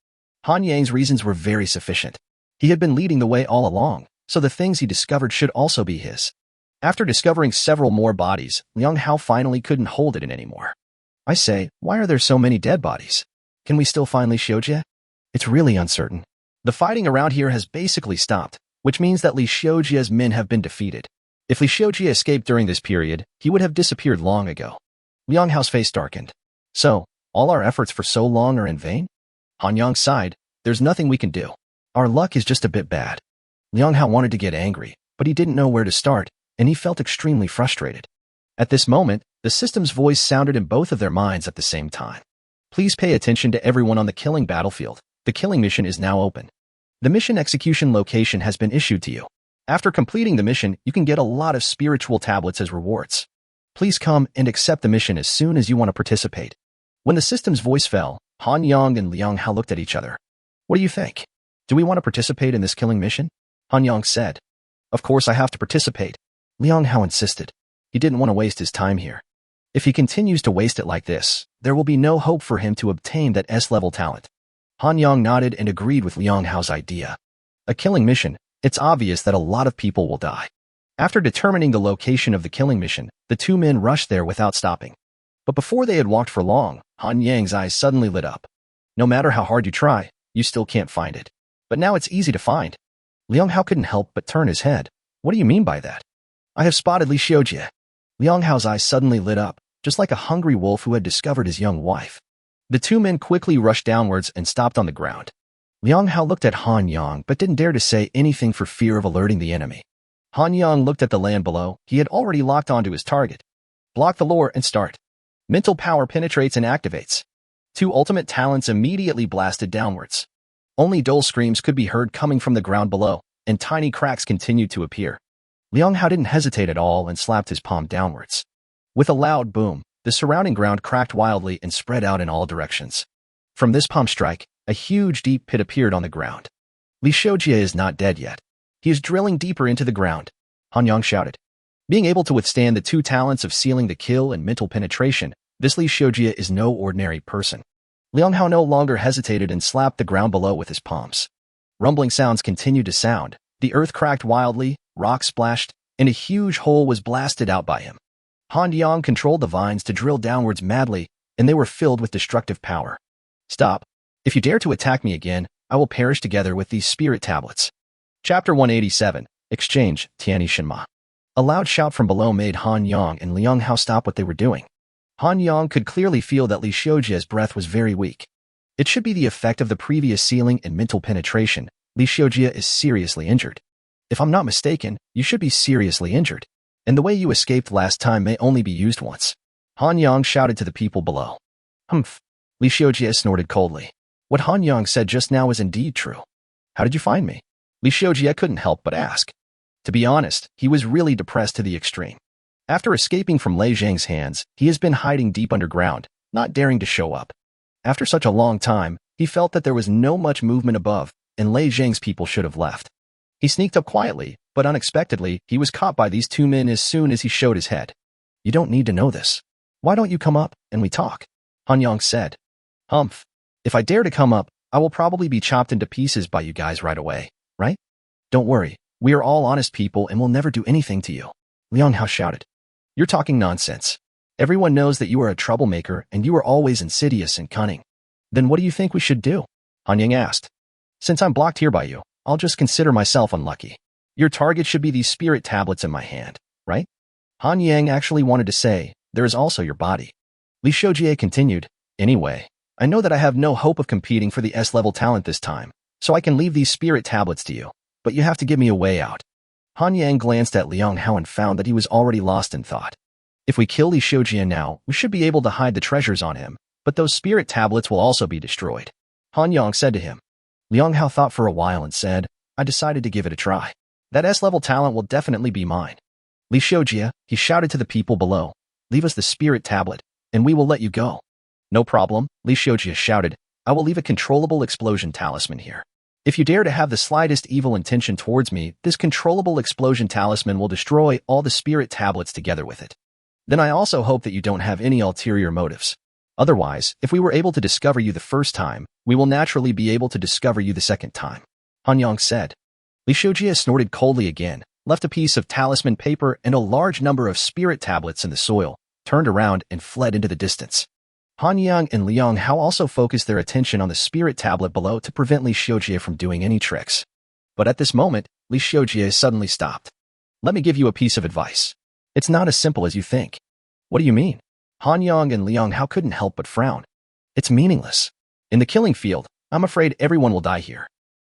Han Yang's reasons were very sufficient. He had been leading the way all along, so the things he discovered should also be his. After discovering several more bodies, Liang Hao finally couldn't hold it in anymore. I say, why are there so many dead bodies? Can we still find Li Xiujie? It's really uncertain. The fighting around here has basically stopped, which means that Li Xiujie's men have been defeated. If Li Xiujie escaped during this period, he would have disappeared long ago. Liang Hao's face darkened. So, all our efforts for so long are in vain? Han Yang sighed. There's nothing we can do. Our luck is just a bit bad. Liang Hao wanted to get angry, but he didn't know where to start, and he felt extremely frustrated. At this moment, the system's voice sounded in both of their minds at the same time. Please pay attention to everyone on the killing battlefield. The killing mission is now open. The mission execution location has been issued to you. After completing the mission, you can get a lot of spiritual tablets as rewards. Please come and accept the mission as soon as you want to participate. When the system's voice fell, Han Yang and Liang Hao looked at each other. What do you think? Do we want to participate in this killing mission? Han Yang said. Of course I have to participate. Liang Hao insisted. He didn't want to waste his time here. If he continues to waste it like this, there will be no hope for him to obtain that S-level talent. Han Yang nodded and agreed with Liang Hao's idea. A killing mission, it's obvious that a lot of people will die. After determining the location of the killing mission, the two men rushed there without stopping. But before they had walked for long, Han Yang's eyes suddenly lit up. No matter how hard you try, you still can't find it. But now it's easy to find. Liang Hao couldn't help but turn his head. What do you mean by that? I have spotted Li Xiujie. Liang Hao's eyes suddenly lit up, just like a hungry wolf who had discovered his young wife. The two men quickly rushed downwards and stopped on the ground. Liang Hao looked at Han Yang but didn't dare to say anything for fear of alerting the enemy. Han Yang looked at the land below. He had already locked onto his target. Block the lure and start. Mental power penetrates and activates. Two ultimate talents immediately blasted downwards. Only dull screams could be heard coming from the ground below, and tiny cracks continued to appear. Liang Hao didn't hesitate at all and slapped his palm downwards. With a loud boom, the surrounding ground cracked wildly and spread out in all directions. From this palm strike, a huge deep pit appeared on the ground. Li Xiujie is not dead yet. He is drilling deeper into the ground. Han Yang shouted. Being able to withstand the two talents of sealing the kill and mental penetration, this Li Xiujie is no ordinary person. Liang Hao no longer hesitated and slapped the ground below with his palms. Rumbling sounds continued to sound. The earth cracked wildly, rocks splashed, and a huge hole was blasted out by him. Han Yang controlled the vines to drill downwards madly, and they were filled with destructive power. Stop. If you dare to attack me again, I will perish together with these spirit tablets. Chapter 187, Exchange, Tianyi Shenma. A loud shout from below made Han Yang and Liang Hao stop what they were doing. Han Yang could clearly feel that Li Xiujie's breath was very weak. It should be the effect of the previous sealing and mental penetration. Li Xiujie is seriously injured. If I'm not mistaken, you should be seriously injured. And the way you escaped last time may only be used once. Han Yang shouted to the people below. Humph. Li Xiujie snorted coldly. What Han Yang said just now is indeed true. How did you find me? Li Xiujie couldn't help but ask. To be honest, he was really depressed to the extreme. After escaping from Lei Zhang's hands, he has been hiding deep underground, not daring to show up. After such a long time, he felt that there was no much movement above, and Lei Zhang's people should have left. He sneaked up quietly, but unexpectedly, he was caught by these two men as soon as he showed his head. You don't need to know this. Why don't you come up, and we talk? Han Yang said. Humph. If I dare to come up, I will probably be chopped into pieces by you guys right away, right? Don't worry, we are all honest people and will never do anything to you. Liang Hao shouted. You're talking nonsense. Everyone knows that you are a troublemaker and you are always insidious and cunning. Then what do you think we should do? Han Yang asked. Since I'm blocked here by you, I'll just consider myself unlucky. Your target should be these spirit tablets in my hand, right? Han Yang actually wanted to say, there is also your body. Li Shoujie continued, anyway, I know that I have no hope of competing for the S-level talent this time, so I can leave these spirit tablets to you, but you have to give me a way out. Han Yang glanced at Liang Hao and found that he was already lost in thought. If we kill Li Shoujie now, we should be able to hide the treasures on him, but those spirit tablets will also be destroyed. Han Yang said to him. Liang Hao thought for a while and said, I decided to give it a try. That S-level talent will definitely be mine. Li Shoujie, he shouted to the people below, leave us the spirit tablet, and we will let you go. No problem, Li Shoujie shouted, I will leave a controllable explosion talisman here. If you dare to have the slightest evil intention towards me, this controllable explosion talisman will destroy all the spirit tablets together with it. Then I also hope that you don't have any ulterior motives. Otherwise, if we were able to discover you the first time, we will naturally be able to discover you the second time. Han Yang said. Li Shoujie snorted coldly again, left a piece of talisman paper and a large number of spirit tablets in the soil, turned around and fled into the distance. Han Yang and Liang Hao also focused their attention on the spirit tablet below to prevent Li Shoujie from doing any tricks. But at this moment, Li Shoujie suddenly stopped. Let me give you a piece of advice. It's not as simple as you think. What do you mean? Han Yang and Liang Hao couldn't help but frown. It's meaningless. In the killing field, I'm afraid everyone will die here.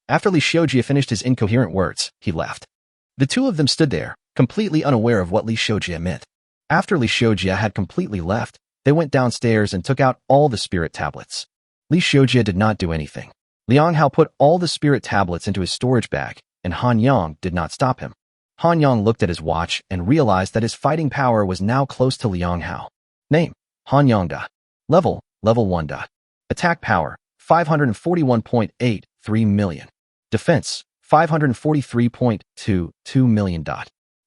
After Li Shoujie finished his incoherent words, he left. The two of them stood there, completely unaware of what Li Shoujie meant. After Li Shoujie had completely left, they went downstairs and took out all the spirit tablets. Li Shoujie did not do anything. Liang Hao put all the spirit tablets into his storage bag, and Han Yang did not stop him. Han Yang looked at his watch and realized that his fighting power was now close to Liang Hao. Name, Han Yang Da. Level 1 Da. Attack power, 541.83 million. Defense, 543.22 million.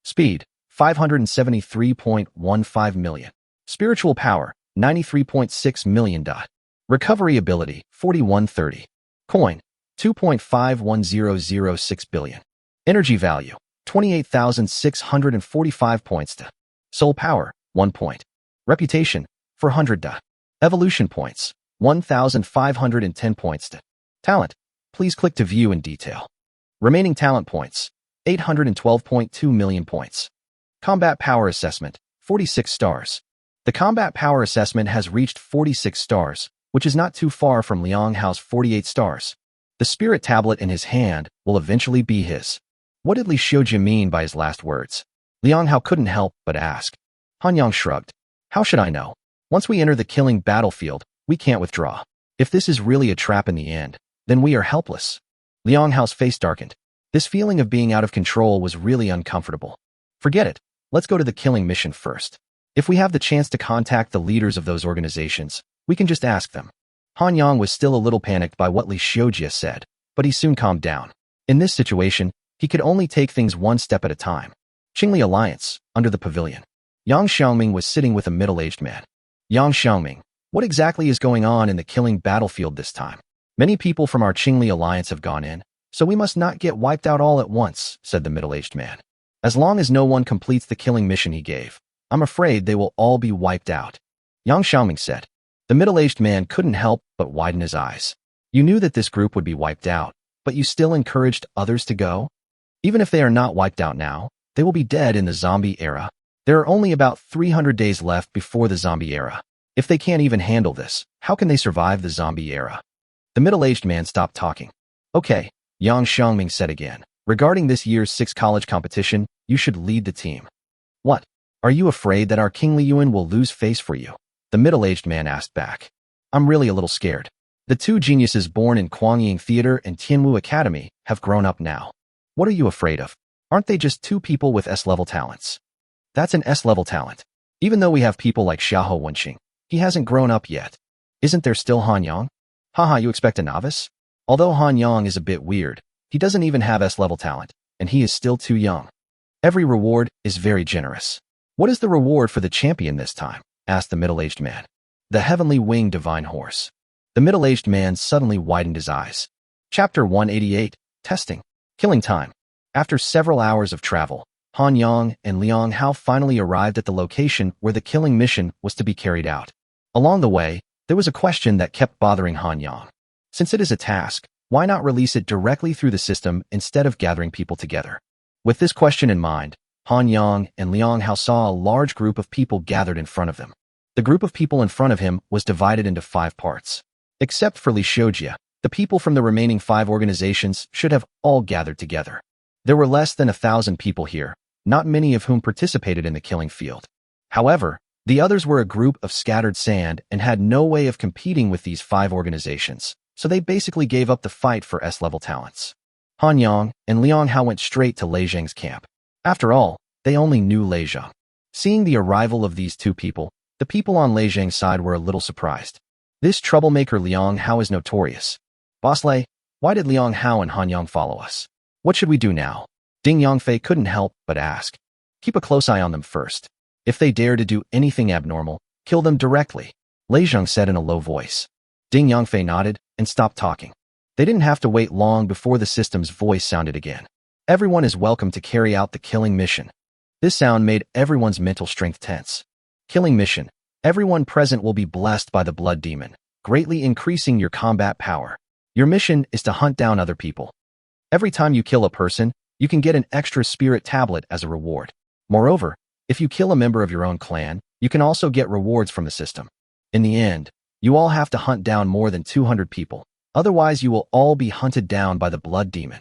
Speed, 573.15 million. Spiritual power, 93.6 million. Recovery ability, 4130. Coin, 2.51006 billion. Energy value, 28,645 points. Soul power, 1 point. Reputation, 400. Evolution points, 1,510 points. Talent, please click to view in detail. Remaining talent points, 812.2 million points. Combat power assessment, 46 stars. The combat power assessment has reached 46 stars, which is not too far from Liang Hao's 48 stars. The spirit tablet in his hand will eventually be his. What did Li Shoujie mean by his last words? Liang Hao couldn't help but ask. Han Yang shrugged. How should I know? Once we enter the killing battlefield, we can't withdraw. If this is really a trap in the end, then we are helpless. Liang Hao's face darkened. This feeling of being out of control was really uncomfortable. Forget it. Let's go to the killing mission first. If we have the chance to contact the leaders of those organizations, we can just ask them. Han Yang was still a little panicked by what Li Shoujie said, but he soon calmed down. In this situation, he could only take things one step at a time. Qingli Alliance, under the pavilion. Yang Xiangming was sitting with a middle-aged man. Yang Xiangming, what exactly is going on in the killing battlefield this time? Many people from our Qingli Alliance have gone in, so we must not get wiped out all at once, said the middle-aged man. As long as no one completes the killing mission he gave, I'm afraid they will all be wiped out. Yang Xiangming said. The middle-aged man couldn't help but widen his eyes. You knew that this group would be wiped out, but you still encouraged others to go? Even if they are not wiped out now, they will be dead in the zombie era. There are only about 300 days left before the zombie era. If they can't even handle this, how can they survive the zombie era? The middle-aged man stopped talking. Okay, Yang Xiangming said again. Regarding this year's 6 college competition, you should lead the team. What? Are you afraid that our King Liyuan will lose face for you? The middle-aged man asked back. I'm really a little scared. The 2 geniuses born in Kuangying Theater and Tianwu Academy have grown up now. What are you afraid of? Aren't they just 2 people with S-level talents? That's an S-level talent. Even though we have people like Xiahou Wenqing, he hasn't grown up yet. Isn't there still Han Yang? Haha, you expect a novice? Although Han Yang is a bit weird, he doesn't even have S-level talent, and he is still too young. Every reward is very generous. What is the reward for the champion this time? Asked the middle-aged man. The heavenly winged divine horse. The middle-aged man suddenly widened his eyes. Chapter 188, Testing. Killing time. After several hours of travel, Han Yang and Liang Hao finally arrived at the location where the killing mission was to be carried out. Along the way, there was a question that kept bothering Han Yang. Since it is a task, why not release it directly through the system instead of gathering people together? With this question in mind, Han Yang and Liang Hao saw a large group of people gathered in front of them. The group of people in front of him was divided into 5 parts. Except for Li Xiujia, the people from the remaining 5 organizations should have all gathered together. There were less than 1,000 people here, not many of whom participated in the killing field. However, the others were a group of scattered sand and had no way of competing with these 5 organizations, so they basically gave up the fight for S-level talents. Han Yang and Liang Hao went straight to Lei Zhang's camp. After all, they only knew Lei Zhang. Seeing the arrival of these 2 people, the people on Lei Zhang's side were a little surprised. This troublemaker Liang Hao is notorious. Boss Lei, why did Liang Hao and Han Yang follow us? What should we do now? Ding Yangfei couldn't help but ask. Keep a close eye on them first. If they dare to do anything abnormal, kill them directly, Lei Zhang said in a low voice. Ding Yangfei nodded and stopped talking. They didn't have to wait long before the system's voice sounded again. Everyone is welcome to carry out the killing mission. This sound made everyone's mental strength tense. Killing mission. Everyone present will be blessed by the blood demon, greatly increasing your combat power. Your mission is to hunt down other people. Every time you kill a person, you can get an extra spirit tablet as a reward. Moreover, if you kill a member of your own clan, you can also get rewards from the system. In the end, you all have to hunt down more than 200 people. Otherwise, you will all be hunted down by the blood demon.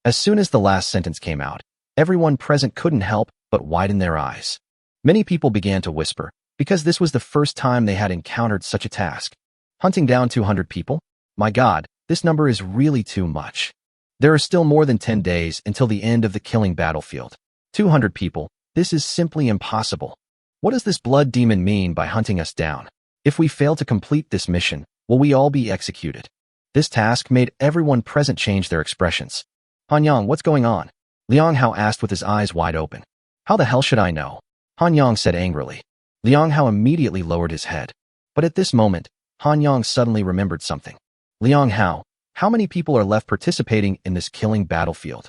As soon as the last sentence came out, everyone present couldn't help but widen their eyes. Many people began to whisper, because this was the first time they had encountered such a task. Hunting down 200 people? My God, this number is really too much. There are still more than 10 days until the end of the killing battlefield. 200 people, this is simply impossible. What does this blood demon mean by hunting us down? If we fail to complete this mission, will we all be executed? This task made everyone present change their expressions. Han Yang, what's going on? Liang Hao asked with his eyes wide open. How the hell should I know? Han Yang said angrily. Liang Hao immediately lowered his head. But at this moment, Han Yang suddenly remembered something. Liang Hao, how many people are left participating in this killing battlefield?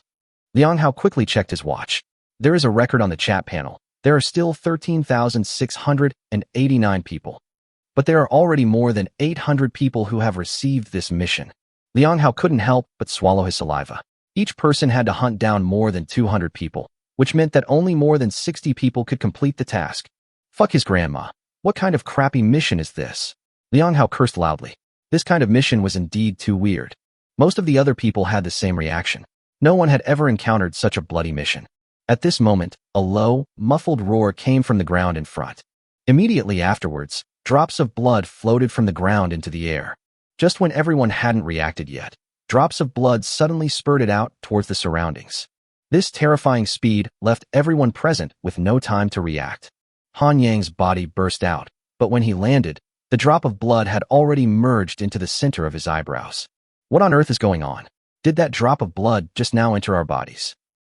Liang Hao quickly checked his watch. There is a record on the chat panel. There are still 13,689 people. But there are already more than 800 people who have received this mission. Liang Hao couldn't help but swallow his saliva. Each person had to hunt down more than 200 people, which meant that only more than 60 people could complete the task. Fuck his grandma. What kind of crappy mission is this? Liang Hao cursed loudly. This kind of mission was indeed too weird. Most of the other people had the same reaction. No one had ever encountered such a bloody mission. At this moment, a low, muffled roar came from the ground in front. Immediately afterwards, drops of blood floated from the ground into the air. Just when everyone hadn't reacted yet, drops of blood suddenly spurted out towards the surroundings. This terrifying speed left everyone present with no time to react. Han Yang's body burst out, but when he landed, the drop of blood had already merged into the center of his eyebrows. What on earth is going on? Did that drop of blood just now enter our bodies?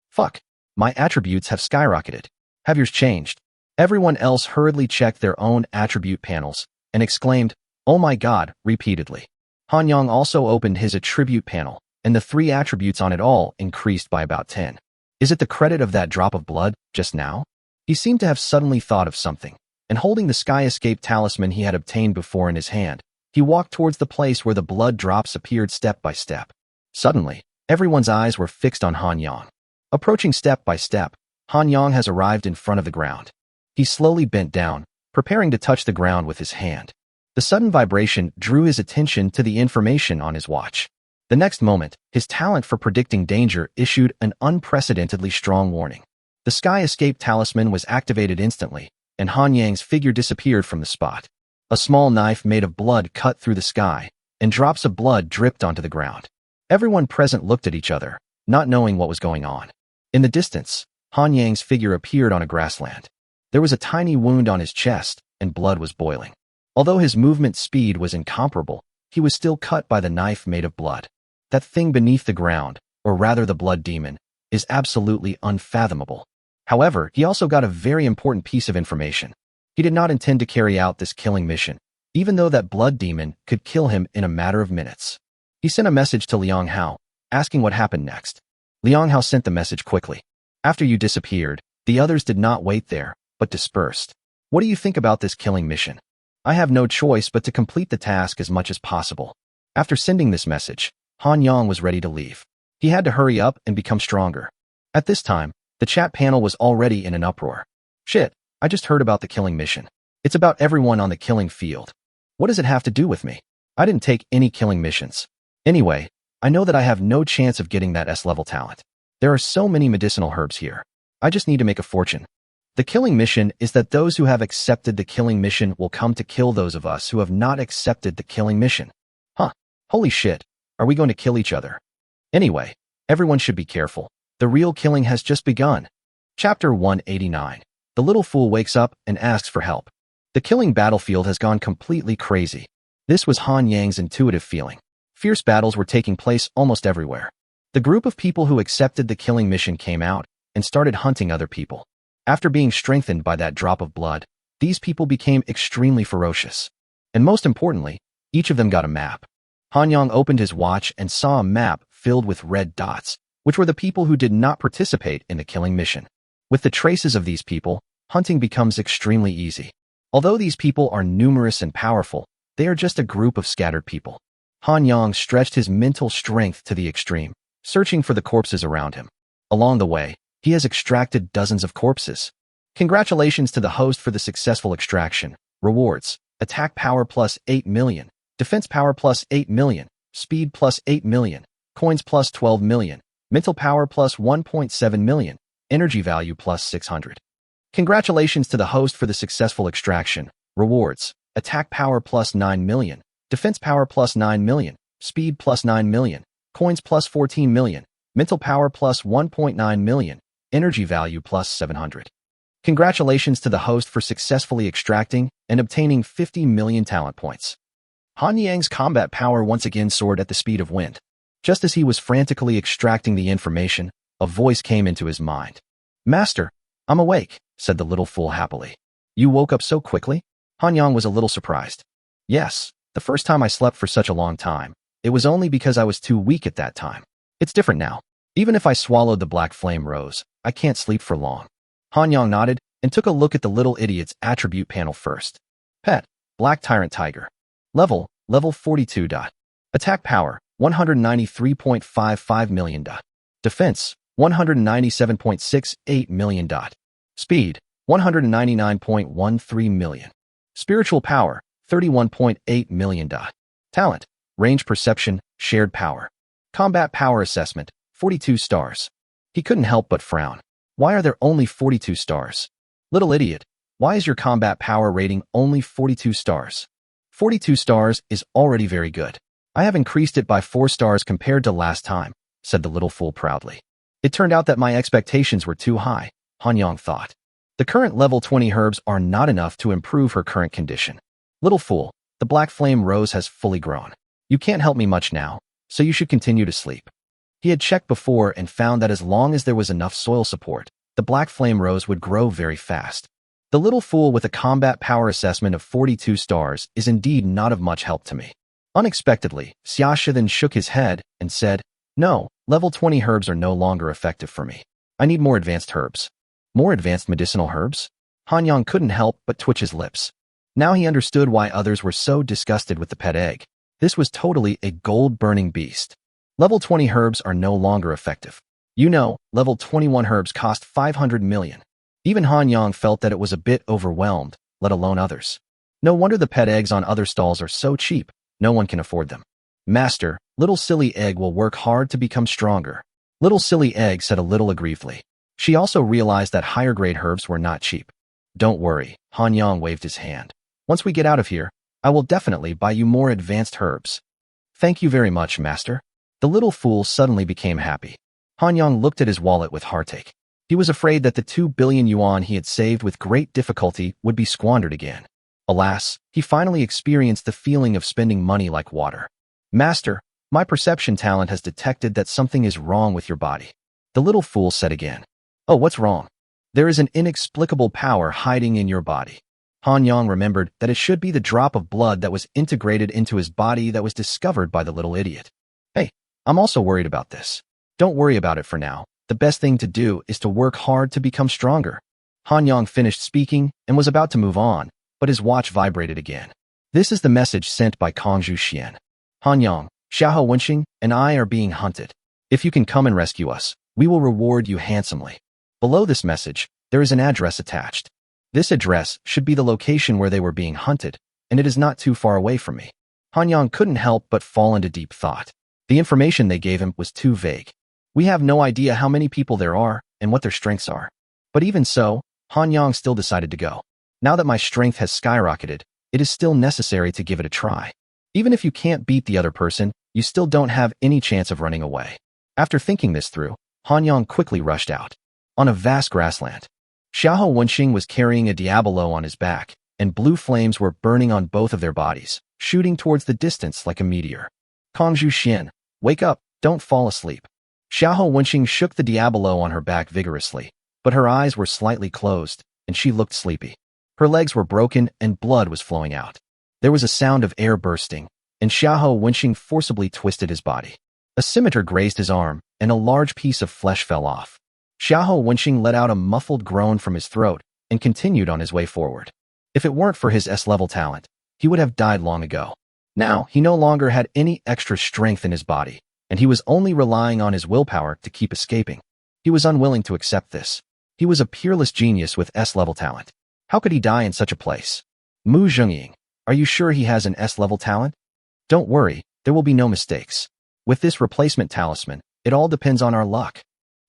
Fuck. My attributes have skyrocketed. Have yours changed? Everyone else hurriedly checked their own attribute panels and exclaimed, "Oh my God," repeatedly. Han Yang also opened his attribute panel, and the 3 attributes on it all increased by about 10. Is it the credit of that drop of blood just now? He seemed to have suddenly thought of something, and holding the Sky Escape talisman he had obtained before in his hand, he walked towards the place where the blood drops appeared step by step. Suddenly, everyone's eyes were fixed on Han Yang. Approaching step by step, Han Yang has arrived in front of the ground. He slowly bent down, preparing to touch the ground with his hand. The sudden vibration drew his attention to the information on his watch. The next moment, his talent for predicting danger issued an unprecedentedly strong warning. The Sky Escape talisman was activated instantly, and Han Yang's figure disappeared from the spot. A small knife made of blood cut through the sky, and drops of blood dripped onto the ground. Everyone present looked at each other, not knowing what was going on. In the distance, Han Yang's figure appeared on a grassland. There was a tiny wound on his chest, and blood was boiling. Although his movement speed was incomparable, he was still cut by the knife made of blood. That thing beneath the ground, or rather the blood demon, is absolutely unfathomable. However, he also got a very important piece of information. He did not intend to carry out this killing mission. even though that blood demon could kill him in a matter of minutes. He sent a message to Liang Hao, asking what happened next. Liang Hao sent the message quickly. After you disappeared, the others did not wait there, but dispersed. What do you think about this killing mission? I have no choice but to complete the task as much as possible. After sending this message, Han Yang was ready to leave. He had to hurry up and become stronger. At this time, the chat panel was already in an uproar. Shit, I just heard about the killing mission. It's about everyone on the killing field. What does it have to do with me? I didn't take any killing missions. Anyway, I know that I have no chance of getting that S-level talent. There are so many medicinal herbs here. I just need to make a fortune. The killing mission is that those who have accepted the killing mission will come to kill those of us who have not accepted the killing mission. Huh, holy shit, are we going to kill each other? Anyway, everyone should be careful. The real killing has just begun. Chapter 189. The little fool wakes up and asks for help. The killing battlefield has gone completely crazy. This was Han Yang's intuitive feeling. Fierce battles were taking place almost everywhere. The group of people who accepted the killing mission came out and started hunting other people. After being strengthened by that drop of blood, these people became extremely ferocious. And most importantly, each of them got a map. Han Yang opened his watch and saw a map filled with red dots, which were the people who did not participate in the killing mission. With the traces of these people, hunting becomes extremely easy. Although these people are numerous and powerful, they are just a group of scattered people. Han Yang stretched his mental strength to the extreme, searching for the corpses around him. Along the way, he has extracted dozens of corpses. Congratulations to the host for the successful extraction. Rewards: attack power plus 8 million, defense power plus 8 million, speed plus 8 million, coins plus 12 million, mental power plus 1.7 million, energy value plus 600. Congratulations to the host for the successful extraction. Rewards: attack power plus 9 million, defense power plus 9 million, speed plus 9 million, coins plus 14 million, mental power plus 1.9 million, energy value plus 700. Congratulations to the host for successfully extracting and obtaining 50 million talent points. Han Yang's combat power once again soared at the speed of wind. Just as he was frantically extracting the information, a voice came into his mind. Master, I'm awake, said the little fool happily. You woke up so quickly? Han Yang was a little surprised. Yes, the first time I slept for such a long time, it was only because I was too weak at that time. It's different now. Even if I swallowed the black flame rose, I can't sleep for long. Han Yang nodded and took a look at the little idiot's attribute panel first. Pet, Black Tyrant Tiger. Level 42. Attack power, 193.55 million. Defense, 197.68 million. Speed, 199.13 million. Spiritual power, 31.8 million. Talent, range perception, shared power. Combat power assessment, 42 stars. He couldn't help but frown. Why are there only 42 stars? Little idiot, why is your combat power rating only 42 stars? 42 stars is already very good. I have increased it by 4 stars compared to last time, said the little fool proudly. It turned out that my expectations were too high, Han Yang thought. The current level 20 herbs are not enough to improve her current condition. Little fool, the black flame rose has fully grown. You can't help me much now, so you should continue to sleep. He had checked before and found that as long as there was enough soil support, the black flame rose would grow very fast. The little fool with a combat power assessment of 42 stars is indeed not of much help to me. Unexpectedly, Xiaxia then shook his head and said, No, level 20 herbs are no longer effective for me. I need more advanced herbs. More advanced medicinal herbs? Han Yang couldn't help but twitch his lips. Now he understood why others were so disgusted with the pet egg. This was totally a gold-burning beast. Level 20 herbs are no longer effective. You know, level 21 herbs cost 500 million. Even Han Yang felt that it was a bit overwhelmed, let alone others. No wonder the pet eggs on other stalls are so cheap, no one can afford them. Master, little silly egg will work hard to become stronger. Little silly egg said a little aggrievedly. She also realized that higher-grade herbs were not cheap. Don't worry, Han Yang waved his hand. Once we get out of here, I will definitely buy you more advanced herbs. Thank you very much, Master. The little fool suddenly became happy. Han Yang looked at his wallet with heartache. He was afraid that the 2 billion yuan he had saved with great difficulty would be squandered again. Alas, he finally experienced the feeling of spending money like water. Master, my perception talent has detected that something is wrong with your body. The little fool said again. Oh, what's wrong? There is an inexplicable power hiding in your body. Han Yang remembered that it should be the drop of blood that was integrated into his body that was discovered by the little idiot. Hey, I'm also worried about this. Don't worry about it for now. The best thing to do is to work hard to become stronger. Han Yang finished speaking and was about to move on, but his watch vibrated again. This is the message sent by Kong Xian. Han Yang, Xiahou Wenxing, and I are being hunted. If you can come and rescue us, we will reward you handsomely. Below this message, there is an address attached. This address should be the location where they were being hunted, and it is not too far away from me. Han Yang couldn't help but fall into deep thought. The information they gave him was too vague. We have no idea how many people there are and what their strengths are. But even so, Han Yang still decided to go. Now that my strength has skyrocketed, it is still necessary to give it a try. Even if you can't beat the other person, you still don't have any chance of running away. After thinking this through, Han Yang quickly rushed out. On a vast grassland, Xiahou Wenxing was carrying a Diablo on his back, and blue flames were burning on both of their bodies, shooting towards the distance like a meteor. Kong Xian, wake up, don't fall asleep. Xiahou Wenxing shook the Diablo on her back vigorously, but her eyes were slightly closed, and she looked sleepy. Her legs were broken and blood was flowing out. There was a sound of air bursting, and Xiahou Wenxing forcibly twisted his body. A scimitar grazed his arm, and a large piece of flesh fell off. Xiahou Wenxing let out a muffled groan from his throat and continued on his way forward. If it weren't for his S-level talent, he would have died long ago. Now, he no longer had any extra strength in his body, and he was only relying on his willpower to keep escaping. He was unwilling to accept this. He was a peerless genius with S-level talent. How could he die in such a place? Mu Zhengying, are you sure he has an S-level talent? Don't worry, there will be no mistakes. With this replacement talisman, it all depends on our luck.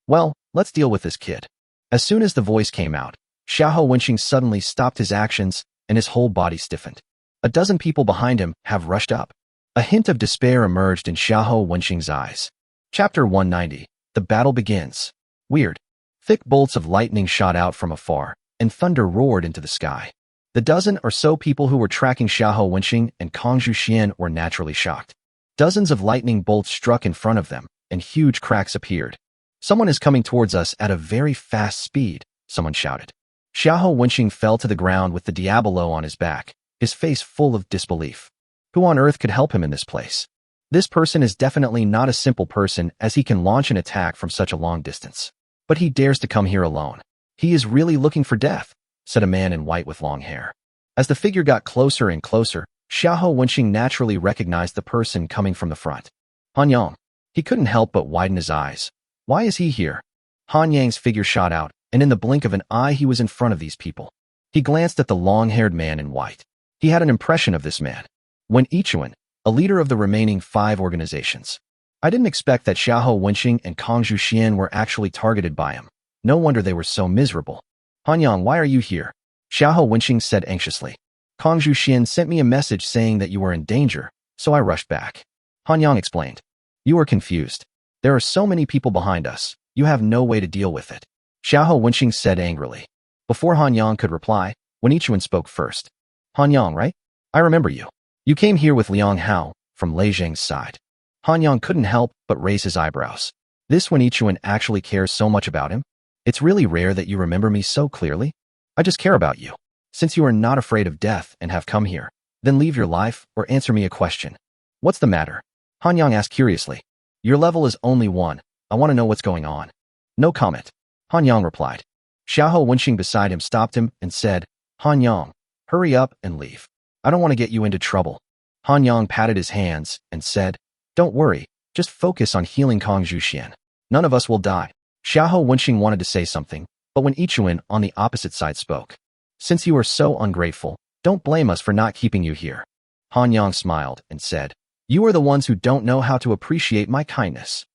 Well, let's deal with this kid. As soon as the voice came out, Xiahou Wenxing suddenly stopped his actions and his whole body stiffened. A dozen people behind him have rushed up. A hint of despair emerged in Xiahou Wenxing's eyes. Chapter 190. The battle begins. Weird. Thick bolts of lightning shot out from afar, and thunder roared into the sky. The dozen or so people who were tracking Xiahou Wenxing and Kong Xian were naturally shocked. Dozens of lightning bolts struck in front of them, and huge cracks appeared. Someone is coming towards us at a very fast speed, someone shouted. Xiahou Wenxing fell to the ground with the Diablo on his back, his face full of disbelief. Who on earth could help him in this place? This person is definitely not a simple person, as he can launch an attack from such a long distance. But he dares to come here alone. He is really looking for death, said a man in white with long hair. As the figure got closer and closer, Xiahou Wenxing naturally recognized the person coming from the front. Han Yang. He couldn't help but widen his eyes. Why is he here? Han Yang's figure shot out, and in the blink of an eye he was in front of these people. He glanced at the long-haired man in white. He had an impression of this man. Wen Yichuan, a leader of the remaining 5 organizations. I didn't expect that Xiahou Wenxing and Kong Xian were actually targeted by him. No wonder they were so miserable. Han Yang, why are you here? Xiahou Wenxing said anxiously. Kong Xian sent me a message saying that you were in danger, so I rushed back. Han Yang explained. You are confused. There are so many people behind us, you have no way to deal with it. Xiahou Wenxing said angrily. Before Han Yang could reply, Wen Yichuan spoke first. Han Yang, right? I remember you. You came here with Liang Hao, from Lei Zheng's side. Han Yang couldn't help but raise his eyebrows. This Wen Yichuan actually cares so much about him? It's really rare that you remember me so clearly. I just care about you. Since you are not afraid of death and have come here, then leave your life or answer me a question. What's the matter? Han Yang asked curiously. Your level is only 1. I want to know what's going on. No comment. Han Yang replied. Xiahou Wenxing beside him stopped him and said, Han Yang, hurry up and leave. I don't want to get you into trouble. Han Yang patted his hands and said, Don't worry, just focus on healing Kong Xian. None of us will die. Xiahou Wenxing wanted to say something, but when Yichuan on the opposite side spoke. Since you are so ungrateful, don't blame us for not keeping you here. Han Yang smiled and said, You are the ones who don't know how to appreciate my kindness.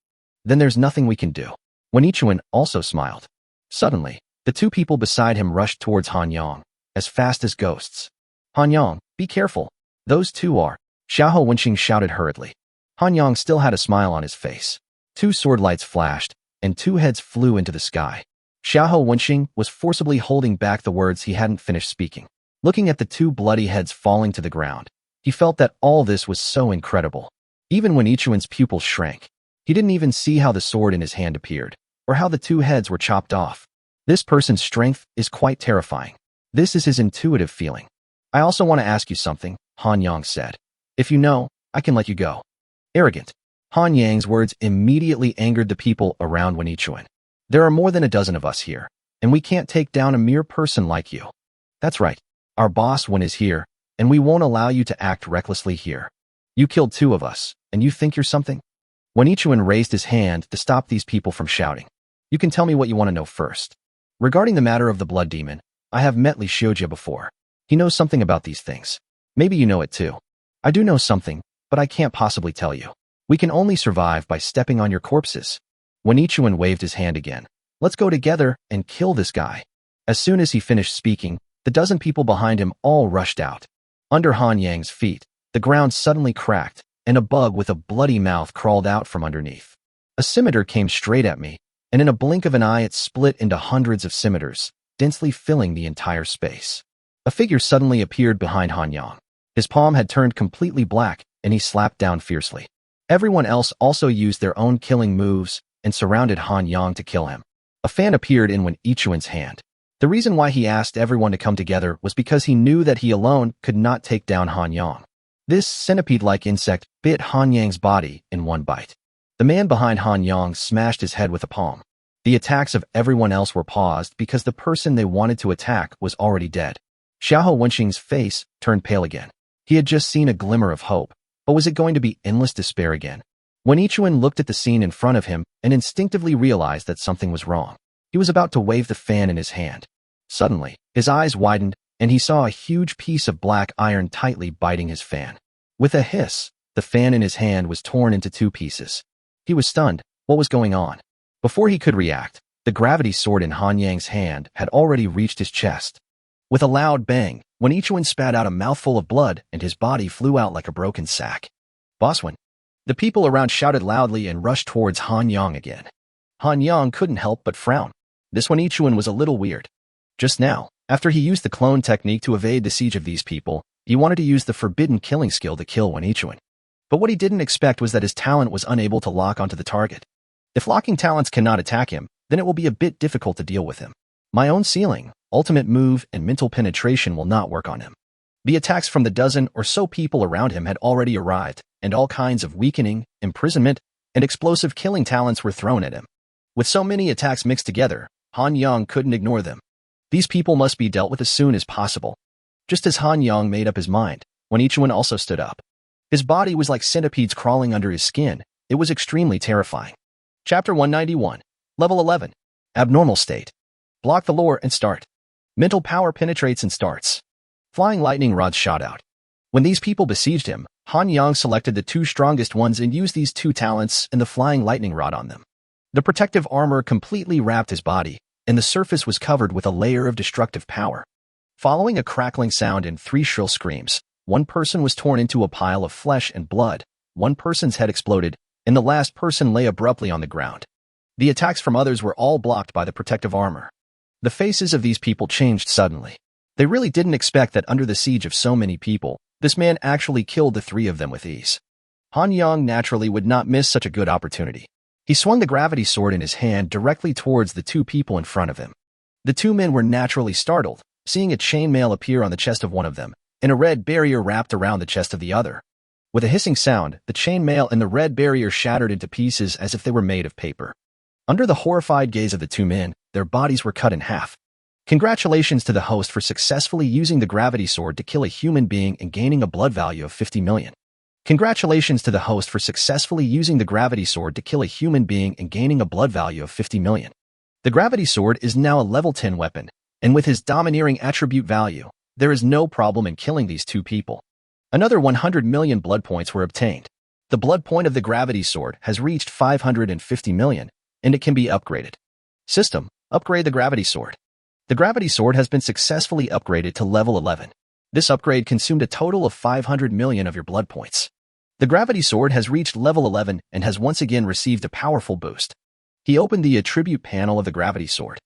Then there's nothing we can do. When Yichuan also smiled. Suddenly, the 2 people beside him rushed towards Han Yang, as fast as ghosts. Han Yang, be careful. Those 2 are. Xiahou Wenxing shouted hurriedly. Han Yang still had a smile on his face. 2 sword lights flashed, and 2 heads flew into the sky. Xiahou Wenxing was forcibly holding back the words he hadn't finished speaking. Looking at the 2 bloody heads falling to the ground, he felt that all this was so incredible. Even when Yichuan's pupils shrank, he didn't even see how the sword in his hand appeared, or how the 2 heads were chopped off. This person's strength is quite terrifying. This is his intuitive feeling. I also want to ask you something, Han Yang said. If you know, I can let you go. Arrogant. Han Yang's words immediately angered the people around Wenichuan. There are more than a dozen of us here, and we can't take down a mere person like you. That's right. Our boss Wen is here, and we won't allow you to act recklessly here. You killed 2 of us, and you think you're something? Wenichuan raised his hand to stop these people from shouting. You can tell me what you want to know first. Regarding the matter of the blood demon, I have met Li Xiujia before. He knows something about these things. Maybe you know it too. I do know something, but I can't possibly tell you. We can only survive by stepping on your corpses. Wenichuan waved his hand again. Let's go together and kill this guy. As soon as he finished speaking, the dozen people behind him all rushed out. Under Han Yang's feet, the ground suddenly cracked, and a bug with a bloody mouth crawled out from underneath. A scimitar came straight at me, and in a blink of an eye it split into hundreds of scimitars, densely filling the entire space. A figure suddenly appeared behind Han Yang. His palm had turned completely black, and he slapped down fiercely. Everyone else also used their own killing moves and surrounded Han Yang to kill him. A fan appeared in Wenichuan's hand. The reason why he asked everyone to come together was because he knew that he alone could not take down Han Yang. This centipede-like insect bit Han Yang's body in one bite. The man behind Han Yang smashed his head with a palm. The attacks of everyone else were paused because the person they wanted to attack was already dead. Xiahou Wenqing's face turned pale again. He had just seen a glimmer of hope, but was it going to be endless despair again? Wenichuan looked at the scene in front of him and instinctively realized that something was wrong. He was about to wave the fan in his hand. Suddenly, his eyes widened, and he saw a huge piece of black iron tightly biting his fan. With a hiss, the fan in his hand was torn into 2 pieces. He was stunned. What was going on? Before he could react, the gravity sword in Han Yang's hand had already reached his chest. With a loud bang, Wenichuan spat out a mouthful of blood, and his body flew out like a broken sack. Bosswen. The people around shouted loudly and rushed towards Han Yang again. Han Yang couldn't help but frown. This Wenichuan was a little weird. Just now, after he used the clone technique to evade the siege of these people, he wanted to use the forbidden killing skill to kill Wenichuan. But what he didn't expect was that his talent was unable to lock onto the target. If locking talents cannot attack him, then it will be a bit difficult to deal with him. My own ceiling, ultimate move, and mental penetration will not work on him. The attacks from the dozen or so people around him had already arrived, and all kinds of weakening, imprisonment, and explosive killing talents were thrown at him. With so many attacks mixed together, Han Yang couldn't ignore them. These people must be dealt with as soon as possible. Just as Han Yang made up his mind, Wenichuan also stood up. His body was like centipedes crawling under his skin. It was extremely terrifying. Chapter 191. Level 11. Abnormal state. Block the lore and start. Mental power penetrates and starts. Flying lightning rods shot out. When these people besieged him, Han Yang selected the 2 strongest ones and used these 2 talents and the flying lightning rod on them. The protective armor completely wrapped his body, and the surface was covered with a layer of destructive power. Following a crackling sound and 3 shrill screams, one person was torn into a pile of flesh and blood, one person's head exploded, and the last person lay abruptly on the ground. The attacks from others were all blocked by the protective armor. The faces of these people changed suddenly. They really didn't expect that under the siege of so many people, this man actually killed the 3 of them with ease. Han Yang naturally would not miss such a good opportunity. He swung the gravity sword in his hand directly towards the 2 people in front of him. The 2 men were naturally startled, seeing a chainmail appear on the chest of one of them, and a red barrier wrapped around the chest of the other. With a hissing sound, the chainmail and the red barrier shattered into pieces as if they were made of paper. Under the horrified gaze of the 2 men, their bodies were cut in half. Congratulations to the host for successfully using the gravity sword to kill a human being and gaining a blood value of 50 million. Congratulations to the host for successfully using the gravity sword to kill a human being and gaining a blood value of 50 million. The gravity sword is now a level 10 weapon, and with his domineering attribute value, there is no problem in killing these 2 people. Another 100 million blood points were obtained. The blood point of the gravity sword has reached 550 million, and it can be upgraded. System, upgrade the gravity sword. The gravity sword has been successfully upgraded to level 11. This upgrade consumed a total of 500 million of your blood points. The gravity sword has reached level 11 and has once again received a powerful boost. He opened the attribute panel of the gravity sword.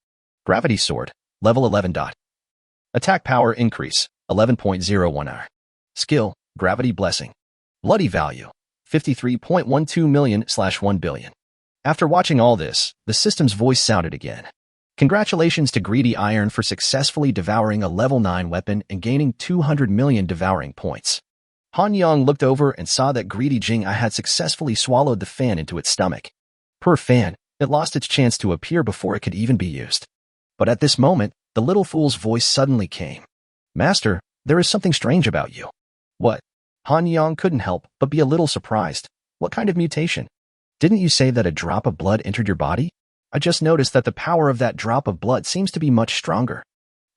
Gravity sword, level 11. Attack power increase, 11.01R. Skill, gravity blessing. Bloody value, 53.12 million/1 billion. After watching all this, the system's voice sounded again. Congratulations to Greedy Iron for successfully devouring a level 9 weapon and gaining 200 million devouring points. Han Yang looked over and saw that Greedy Jing I had successfully swallowed the fan into its stomach. Per fan, it lost its chance to appear before it could even be used. But at this moment, the little fool's voice suddenly came. Master, there is something strange about you. What? Han Yang couldn't help but be a little surprised. What kind of mutation? Didn't you say that a drop of blood entered your body? I just noticed that the power of that drop of blood seems to be much stronger.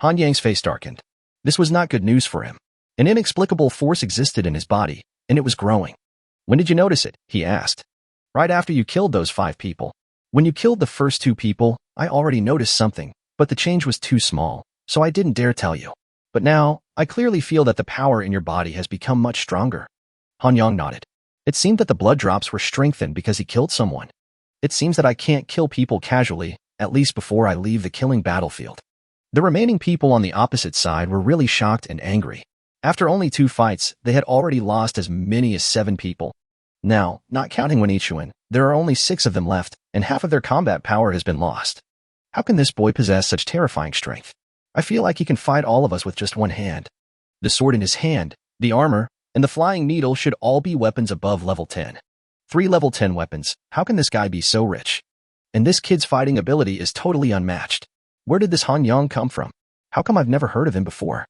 Han Yang's face darkened. This was not good news for him. An inexplicable force existed in his body, and it was growing. When did you notice it? He asked. Right after you killed those 5 people. When you killed the first 2 people, I already noticed something, but the change was too small, so I didn't dare tell you. But now, I clearly feel that the power in your body has become much stronger. Han Yang nodded. It seemed that the blood drops were strengthened because he killed someone. It seems that I can't kill people casually, at least before I leave the killing battlefield. The remaining people on the opposite side were really shocked and angry. After only 2 fights, they had already lost as many as 7 people. Now, not counting Wen Yichuan, there are only 6 of them left, and half of their combat power has been lost. How can this boy possess such terrifying strength? I feel like he can fight all of us with just one hand. The sword in his hand, the armor, and the flying needle should all be weapons above level 10. 3 level 10 weapons, how can this guy be so rich? And this kid's fighting ability is totally unmatched. Where did this Han Yang come from? How come I've never heard of him before?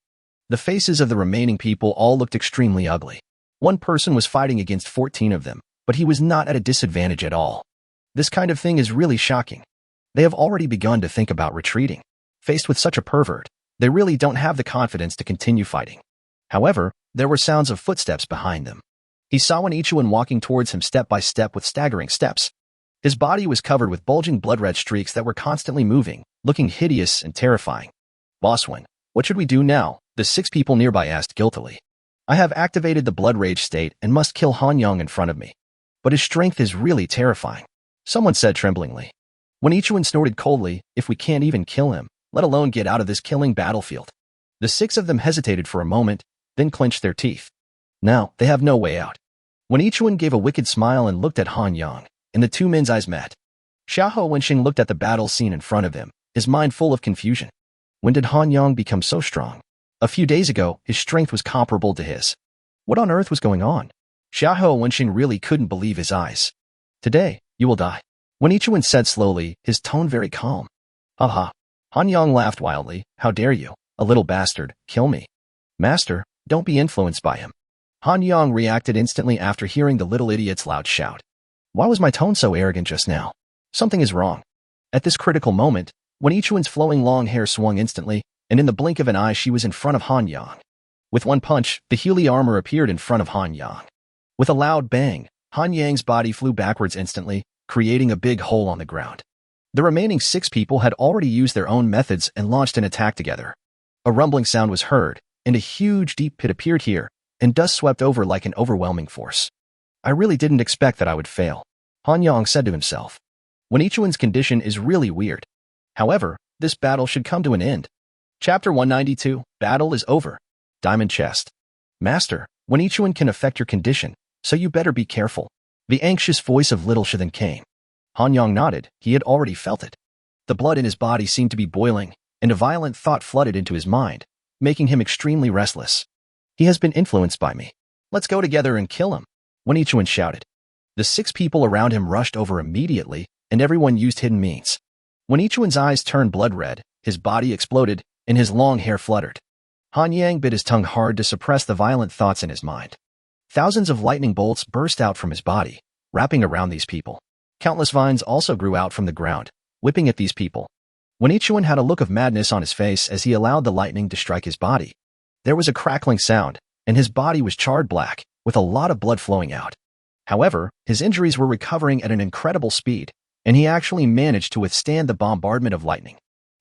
The faces of the remaining people all looked extremely ugly. One person was fighting against 14 of them, but he was not at a disadvantage at all. This kind of thing is really shocking. They have already begun to think about retreating. Faced with such a pervert, they really don't have the confidence to continue fighting. However, there were sounds of footsteps behind them. He saw Wen Yichuan walking towards him step by step with staggering steps. His body was covered with bulging blood-red streaks that were constantly moving, looking hideous and terrifying. Boss Wen, what should we do now? The 6 people nearby asked guiltily. I have activated the blood rage state and must kill Han Yang in front of me. But his strength is really terrifying. Someone said tremblingly. Wen Yichuan snorted coldly, if we can't even kill him, let alone get out of this killing battlefield. The 6 of them hesitated for a moment, then clenched their teeth. Now, they have no way out. Wen Yichuan gave a wicked smile and looked at Han Yang, and the 2 men's eyes met. Xiahou Wenxing looked at the battle scene in front of him, his mind full of confusion. When did Han Yang become so strong? A few days ago, his strength was comparable to his. What on earth was going on? Xiahou Wenxing really couldn't believe his eyes. Today, you will die. Wen Yichuan said slowly, his tone very calm. Haha. Han Yang laughed wildly. How dare you, a little bastard, kill me. Master, don't be influenced by him. Han Yang reacted instantly after hearing the little idiot's loud shout. Why was my tone so arrogant just now? Something is wrong. At this critical moment, Wen Yichuan's flowing long hair swung instantly, and in the blink of an eye she was in front of Han Yang. With one punch, the Healy armor appeared in front of Han Yang. With a loud bang, Han Yang's body flew backwards instantly, creating a big hole on the ground. The remaining 6 people had already used their own methods and launched an attack together. A rumbling sound was heard, and a huge deep pit appeared here, and dust swept over like an overwhelming force. I really didn't expect that I would fail, Han Yang said to himself. Wen Yichuan's condition is really weird. However, this battle should come to an end. Chapter 192, Battle is over. Diamond Chest. Master, Wen Yichuan can affect your condition, so you better be careful. The anxious voice of Little Shi came. Han Yang nodded, he had already felt it. The blood in his body seemed to be boiling, and a violent thought flooded into his mind, making him extremely restless. He has been influenced by me. Let's go together and kill him, Wen Yichuan shouted. The 6 people around him rushed over immediately, and everyone used hidden means. Wen Yichuan's eyes turned blood red, his body exploded, and his long hair fluttered. Han Yang bit his tongue hard to suppress the violent thoughts in his mind. Thousands of lightning bolts burst out from his body, wrapping around these people. Countless vines also grew out from the ground, whipping at these people. Wen Yichuan had a look of madness on his face as he allowed the lightning to strike his body. There was a crackling sound, and his body was charred black, with a lot of blood flowing out. However, his injuries were recovering at an incredible speed, and he actually managed to withstand the bombardment of lightning.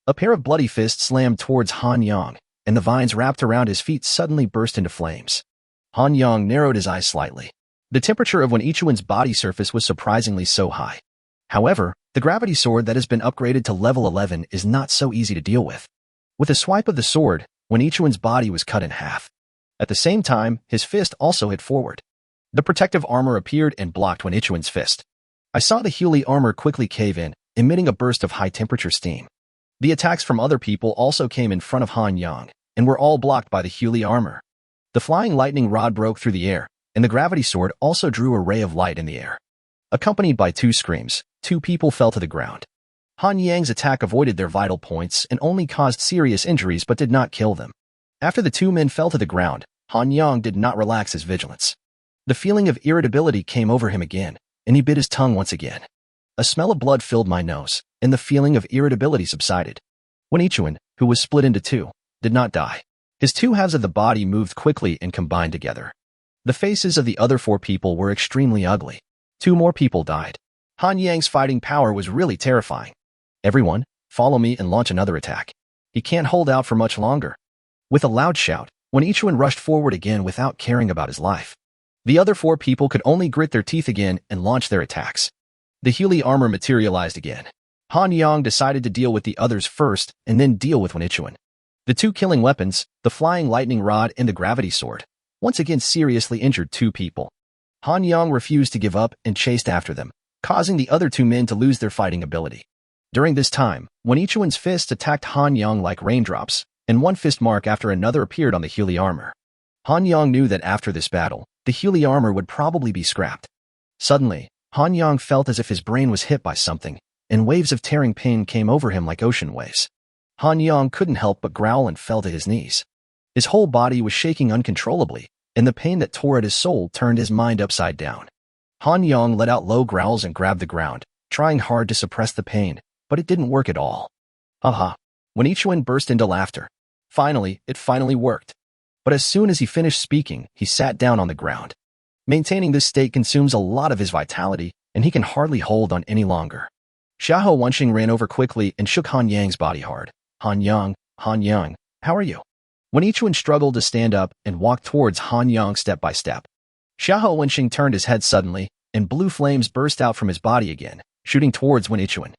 A pair of bloody fists slammed towards Han Yang, and the vines wrapped around his feet suddenly burst into flames. Han Yang narrowed his eyes slightly. The temperature of Wen Yichuan's body surface was surprisingly so high. However, the gravity sword that has been upgraded to level 11 is not so easy to deal with. With a swipe of the sword, Wen Yichuan's body was cut in half. At the same time, his fist also hit forward. The protective armor appeared and blocked Wen Yichuan's fist. I saw the Healy armor quickly cave in, emitting a burst of high-temperature steam. The attacks from other people also came in front of Han Yang, and were all blocked by the Huli armor. The flying lightning rod broke through the air, and the gravity sword also drew a ray of light in the air. Accompanied by 2 screams, 2 people fell to the ground. Han Yang's attack avoided their vital points and only caused serious injuries but did not kill them. After the 2 men fell to the ground, Han Yang did not relax his vigilance. The feeling of irritability came over him again, and he bit his tongue once again. A smell of blood filled my nose, and the feeling of irritability subsided. When Ichuan, who was split into 2, did not die. His 2 halves of the body moved quickly and combined together. The faces of the other 4 people were extremely ugly. 2 more people died. Han Yang's fighting power was really terrifying. Everyone, follow me and launch another attack. He can't hold out for much longer. With a loud shout, when Ichuan rushed forward again without caring about his life. The other 4 people could only grit their teeth again and launch their attacks. The Huli armor materialized again. Han Yang decided to deal with the others first and then deal with Ichuan. The 2 killing weapons, the flying lightning rod and the gravity sword, once again seriously injured 2 people. Han Yang refused to give up and chased after them, causing the other 2 men to lose their fighting ability. During this time, when Ichuan's fists attacked Han Yang like raindrops, and one fist mark after another appeared on the Huli armor. Han Yang knew that after this battle, the Huli armor would probably be scrapped. Suddenly, Han Yang felt as if his brain was hit by something, and waves of tearing pain came over him like ocean waves. Han Yang couldn't help but growl and fell to his knees. His whole body was shaking uncontrollably, and the pain that tore at his soul turned his mind upside down. Han Yang let out low growls and grabbed the ground, trying hard to suppress the pain, but it didn't work at all. Haha. When Ichuan burst into laughter. It finally worked. But as soon as he finished speaking, he sat down on the ground. Maintaining this state consumes a lot of his vitality, and he can hardly hold on any longer. Xiahou Wenxing ran over quickly and shook Han Yang's body hard. Han Yang, how are you? When Ichuan struggled to stand up and walk towards Han Yang step by step. Xiahou Wenxing turned his head suddenly, and blue flames burst out from his body again, shooting towards Wen Ichuan.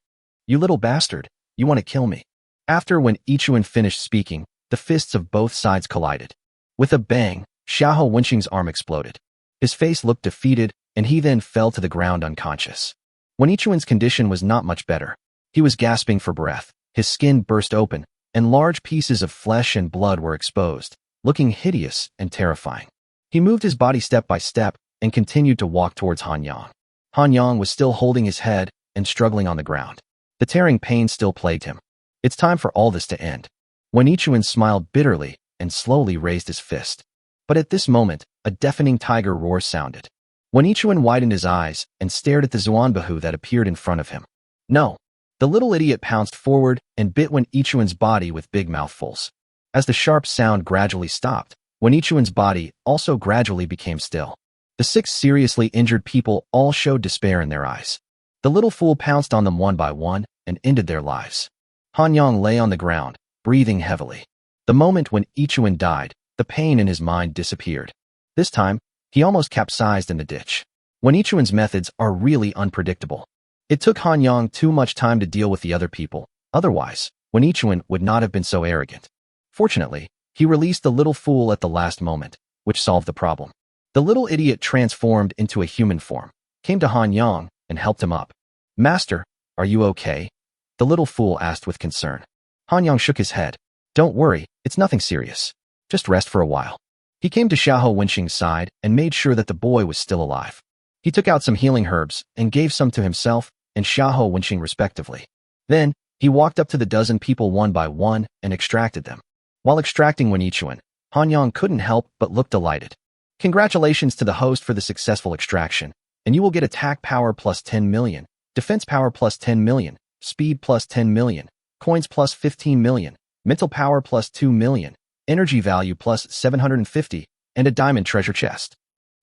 You little bastard, you want to kill me. After when Ichuan finished speaking, the fists of both sides collided. With a bang, Xiahou Wenxing's arm exploded. His face looked defeated, and he then fell to the ground unconscious. When Ichuan's condition was not much better, he was gasping for breath, his skin burst open, and large pieces of flesh and blood were exposed, looking hideous and terrifying. He moved his body step by step and continued to walk towards Han Yang. Han Yang was still holding his head and struggling on the ground. The tearing pain still plagued him. It's time for all this to end. When Ichuan smiled bitterly and slowly raised his fist. But at this moment, a deafening tiger roar sounded. When Ichuan widened his eyes and stared at the Zuanbahu that appeared in front of him. No. The little idiot pounced forward and bit Wen Ichuan's body with big mouthfuls. As the sharp sound gradually stopped, Wen Ichuan's body also gradually became still. The 6 seriously injured people all showed despair in their eyes. The little fool pounced on them one by one and ended their lives. Han Yang lay on the ground, breathing heavily. The moment when Ichuan died, the pain in his mind disappeared. This time, he almost capsized in the ditch. When Ichuan's methods are really unpredictable. It took Han Yang too much time to deal with the other people. Otherwise, Wen Ichuan would not have been so arrogant. Fortunately, he released the little fool at the last moment, which solved the problem. The little idiot transformed into a human form, came to Han Yang, and helped him up. Master, are you okay? The little fool asked with concern. Han Yang shook his head. Don't worry, it's nothing serious. Just rest for a while. He came to Xiahou Wenxing's side and made sure that the boy was still alive. He took out some healing herbs and gave some to himself and Xiahou Wenxing respectively. Then, he walked up to the dozen people one by one and extracted them. While extracting Wen Ichuan, Han Yang couldn't help but look delighted. Congratulations to the host for the successful extraction, and you will get attack power plus 10 million, defense power plus 10 million, speed plus 10 million, coins plus 15 million, mental power plus 2 million, energy value plus 750, and a diamond treasure chest.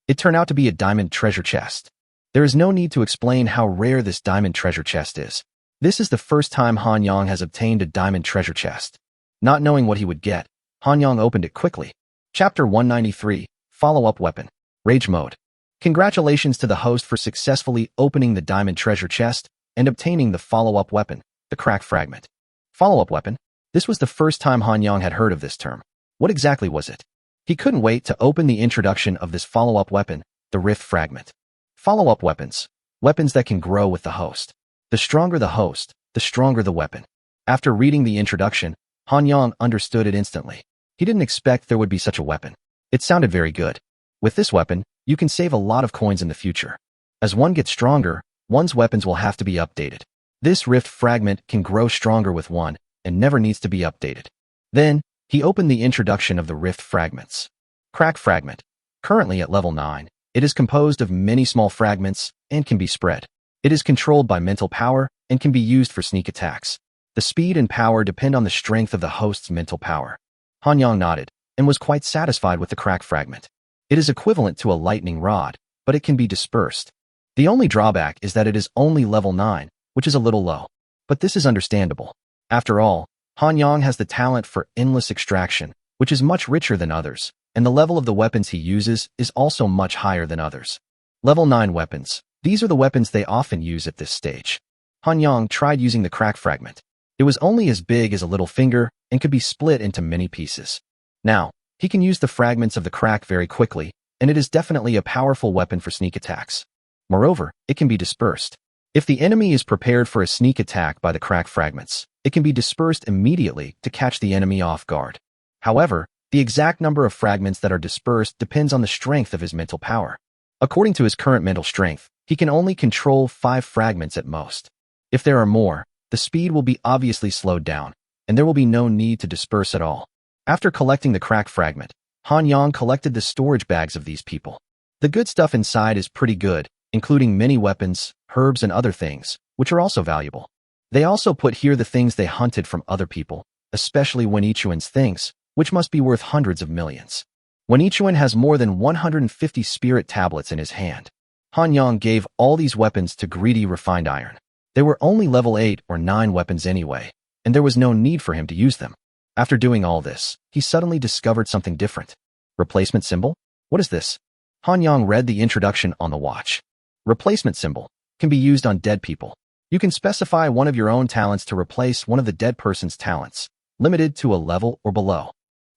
It turned out to be a diamond treasure chest. There is no need to explain how rare this diamond treasure chest is. This is the first time Han Yang has obtained a diamond treasure chest. Not knowing what he would get, Han Yang opened it quickly. Chapter 193, Follow-up Weapon. Rage Mode. Congratulations to the host for successfully opening the diamond treasure chest and obtaining the follow-up weapon, the crack fragment. Follow-up weapon? This was the first time Han Yang had heard of this term. What exactly was it? He couldn't wait to open the introduction of this follow-up weapon, the rift fragment. Follow-up weapons. Weapons that can grow with the host. The stronger the host, the stronger the weapon. After reading the introduction, Han Yang understood it instantly. He didn't expect there would be such a weapon. It sounded very good. With this weapon, you can save a lot of coins in the future. As one gets stronger, one's weapons will have to be updated. This rift fragment can grow stronger with one and never needs to be updated. Then, he opened the introduction of the rift fragments. Crack fragment. Currently at level 9, it is composed of many small fragments and can be spread. It is controlled by mental power and can be used for sneak attacks. The speed and power depend on the strength of the host's mental power. Han Yang nodded and was quite satisfied with the crack fragment. It is equivalent to a lightning rod, but it can be dispersed. The only drawback is that it is only level 9, which is a little low. But this is understandable. After all, Han Yang has the talent for endless extraction, which is much richer than others, and the level of the weapons he uses is also much higher than others. Level 9 weapons. These are the weapons they often use at this stage. Han Yang tried using the crack fragment. It was only as big as a little finger and could be split into many pieces. Now, he can use the fragments of the crack very quickly, and it is definitely a powerful weapon for sneak attacks. Moreover, it can be dispersed. If the enemy is prepared for a sneak attack by the crack fragments, it can be dispersed immediately to catch the enemy off guard. However, the exact number of fragments that are dispersed depends on the strength of his mental power. According to his current mental strength, he can only control 5 fragments at most. If there are more, the speed will be obviously slowed down, and there will be no need to disperse at all. After collecting the crack fragment, Han Yang collected the storage bags of these people. The good stuff inside is pretty good, including many weapons, herbs, and other things, which are also valuable. They also put here the things they hunted from other people, especially Wen Yichuan's things, which must be worth hundreds of millions. Wen Yichuan has more than 150 spirit tablets in his hand. Han Yang gave all these weapons to greedy refined iron. They were only level 8 or 9 weapons anyway, and there was no need for him to use them. After doing all this, he suddenly discovered something different. Replacement symbol? What is this? Han Yang read the introduction on the watch. Replacement symbol can be used on dead people. You can specify one of your own talents to replace one of the dead person's talents, limited to a level or below.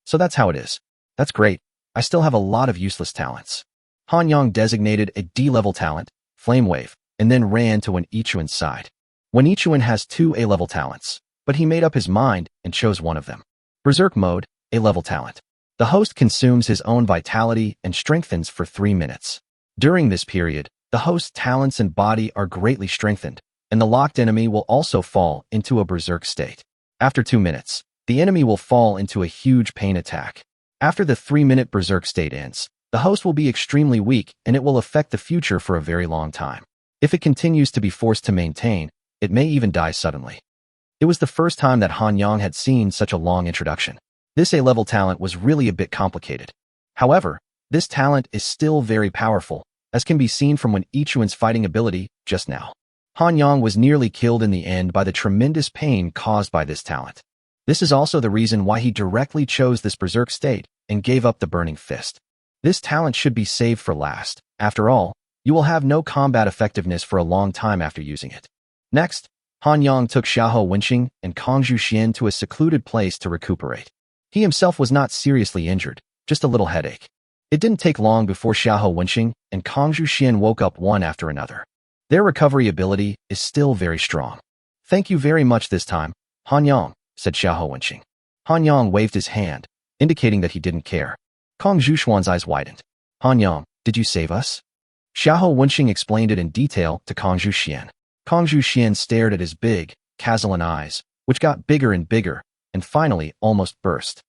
So that's how it is. That's great. I still have a lot of useless talents. Han Yang designated a D-level talent, Flame Wave, and then ran to Wen Yichuan's side. Wen Yichuan has 2 A-level talents, but he made up his mind and chose one of them. Berserk Mode, A-level talent. The host consumes his own vitality and strengthens for 3 minutes. During this period, the host's talents and body are greatly strengthened, and the locked enemy will also fall into a berserk state. After 2 minutes, the enemy will fall into a huge pain attack. After the 3-minute berserk state ends, the host will be extremely weak and it will affect the future for a very long time. If it continues to be forced to maintain, it may even die suddenly. It was the first time that Han Yang had seen such a long introduction. This A-level talent was really a bit complicated. However, this talent is still very powerful, as can be seen from Wen Yichuan's fighting ability just now. Han Yang was nearly killed in the end by the tremendous pain caused by this talent. This is also the reason why he directly chose this berserk state and gave up the burning fist. This talent should be saved for last. After all, you will have no combat effectiveness for a long time after using it. Next, Han Yang took Xiahou Wenqing and Kongzhu Xian to a secluded place to recuperate. He himself was not seriously injured, just a little headache. It didn't take long before Xiahou Wenqing and Kongzhu Xian woke up one after another. Their recovery ability is still very strong. Thank you very much this time, Han Yang, said Xiahou Wenqing. Han Yang waved his hand, indicating that he didn't care. Kongzhu Xuan's eyes widened. Han Yang, did you save us? Xiahou Wenqing explained it in detail to Kongzhu Xian. Kongzhu Xian stared at his big, Kazalan eyes, which got bigger and bigger, and finally almost burst.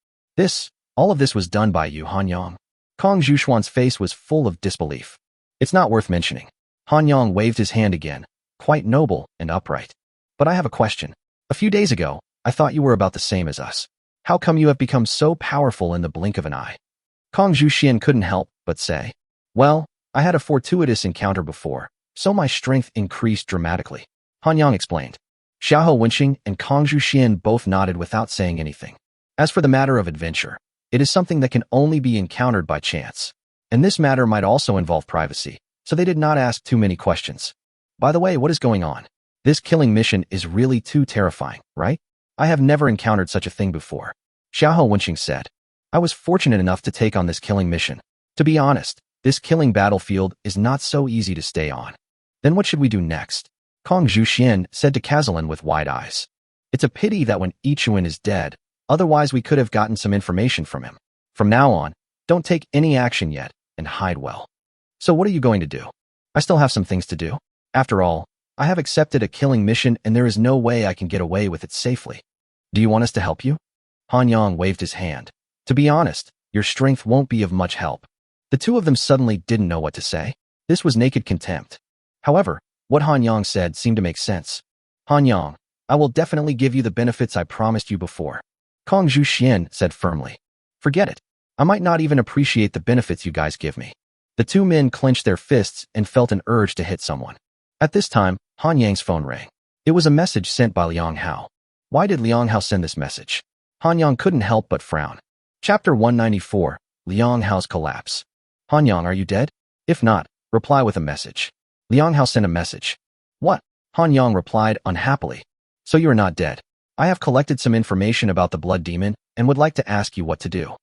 All of this was done by you, Han Yang. Kongzhu Xuan's face was full of disbelief. It's not worth mentioning. Han Yang waved his hand again, quite noble and upright. But I have a question. A few days ago, I thought you were about the same as us. How come you have become so powerful in the blink of an eye? Kongzhu Xian couldn't help but say, well, I had a fortuitous encounter before, so my strength increased dramatically. Han Yang explained. Xiahou Wenqing and Kongzhu Xian both nodded without saying anything. As for the matter of adventure, it is something that can only be encountered by chance. And this matter might also involve privacy, so they did not ask too many questions. By the way, what is going on? This killing mission is really too terrifying, right? I have never encountered such a thing before. Xiahou Wenqing said. I was fortunate enough to take on this killing mission. To be honest, this killing battlefield is not so easy to stay on. Then what should we do next? Kongzhu Xian said to Kazalan with wide eyes. It's a pity that when Ichuan is dead, otherwise we could have gotten some information from him. From now on, don't take any action yet, and hide well. So what are you going to do? I still have some things to do. After all, I have accepted a killing mission and there is no way I can get away with it safely. Do you want us to help you? Han Yang waved his hand. To be honest, your strength won't be of much help. The two of them suddenly didn't know what to say. This was naked contempt. However, what Han Yang said seemed to make sense. Han Yang, I will definitely give you the benefits I promised you before. Kong Zhu Xian said firmly. Forget it. I might not even appreciate the benefits you guys give me. The two men clenched their fists and felt an urge to hit someone. At this time, Han Yang's phone rang. It was a message sent by Liang Hao. Why did Liang Hao send this message? Han Yang couldn't help but frown. Chapter 194, Liang Hao's Collapse. Han Yang, are you dead? If not, reply with a message. Liang Hao sent a message. What? Han Yang replied unhappily. So you are not dead. I have collected some information about the blood demon and would like to ask you what to do.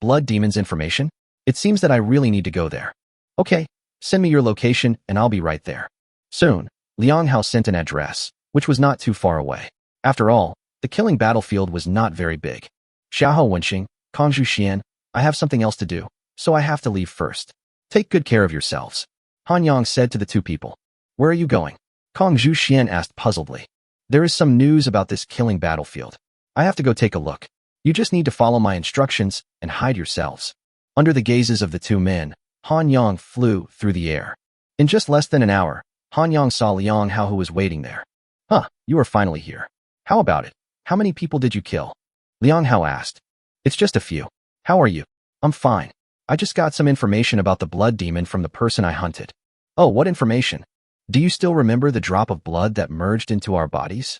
Blood demon's information? It seems that I really need to go there. Okay, send me your location and I'll be right there. Soon, Liang Hao sent an address, which was not too far away. After all, the killing battlefield was not very big. Xiaohou Wenxing, Kongzhu Xian, I have something else to do, so I have to leave first. Take good care of yourselves. Han Yang said to the two people. Where are you going? Kongzhu Xian asked puzzledly. There is some news about this killing battlefield. I have to go take a look. You just need to follow my instructions and hide yourselves. Under the gazes of the two men, Han Yang flew through the air. In just less than an hour, Han Yang saw Liang Hao who was waiting there. Huh, you are finally here. How about it? How many people did you kill? Liang Hao asked. It's just a few. How are you? I'm fine. I just got some information about the blood demon from the person I hunted. Oh, what information? Do you still remember the drop of blood that merged into our bodies?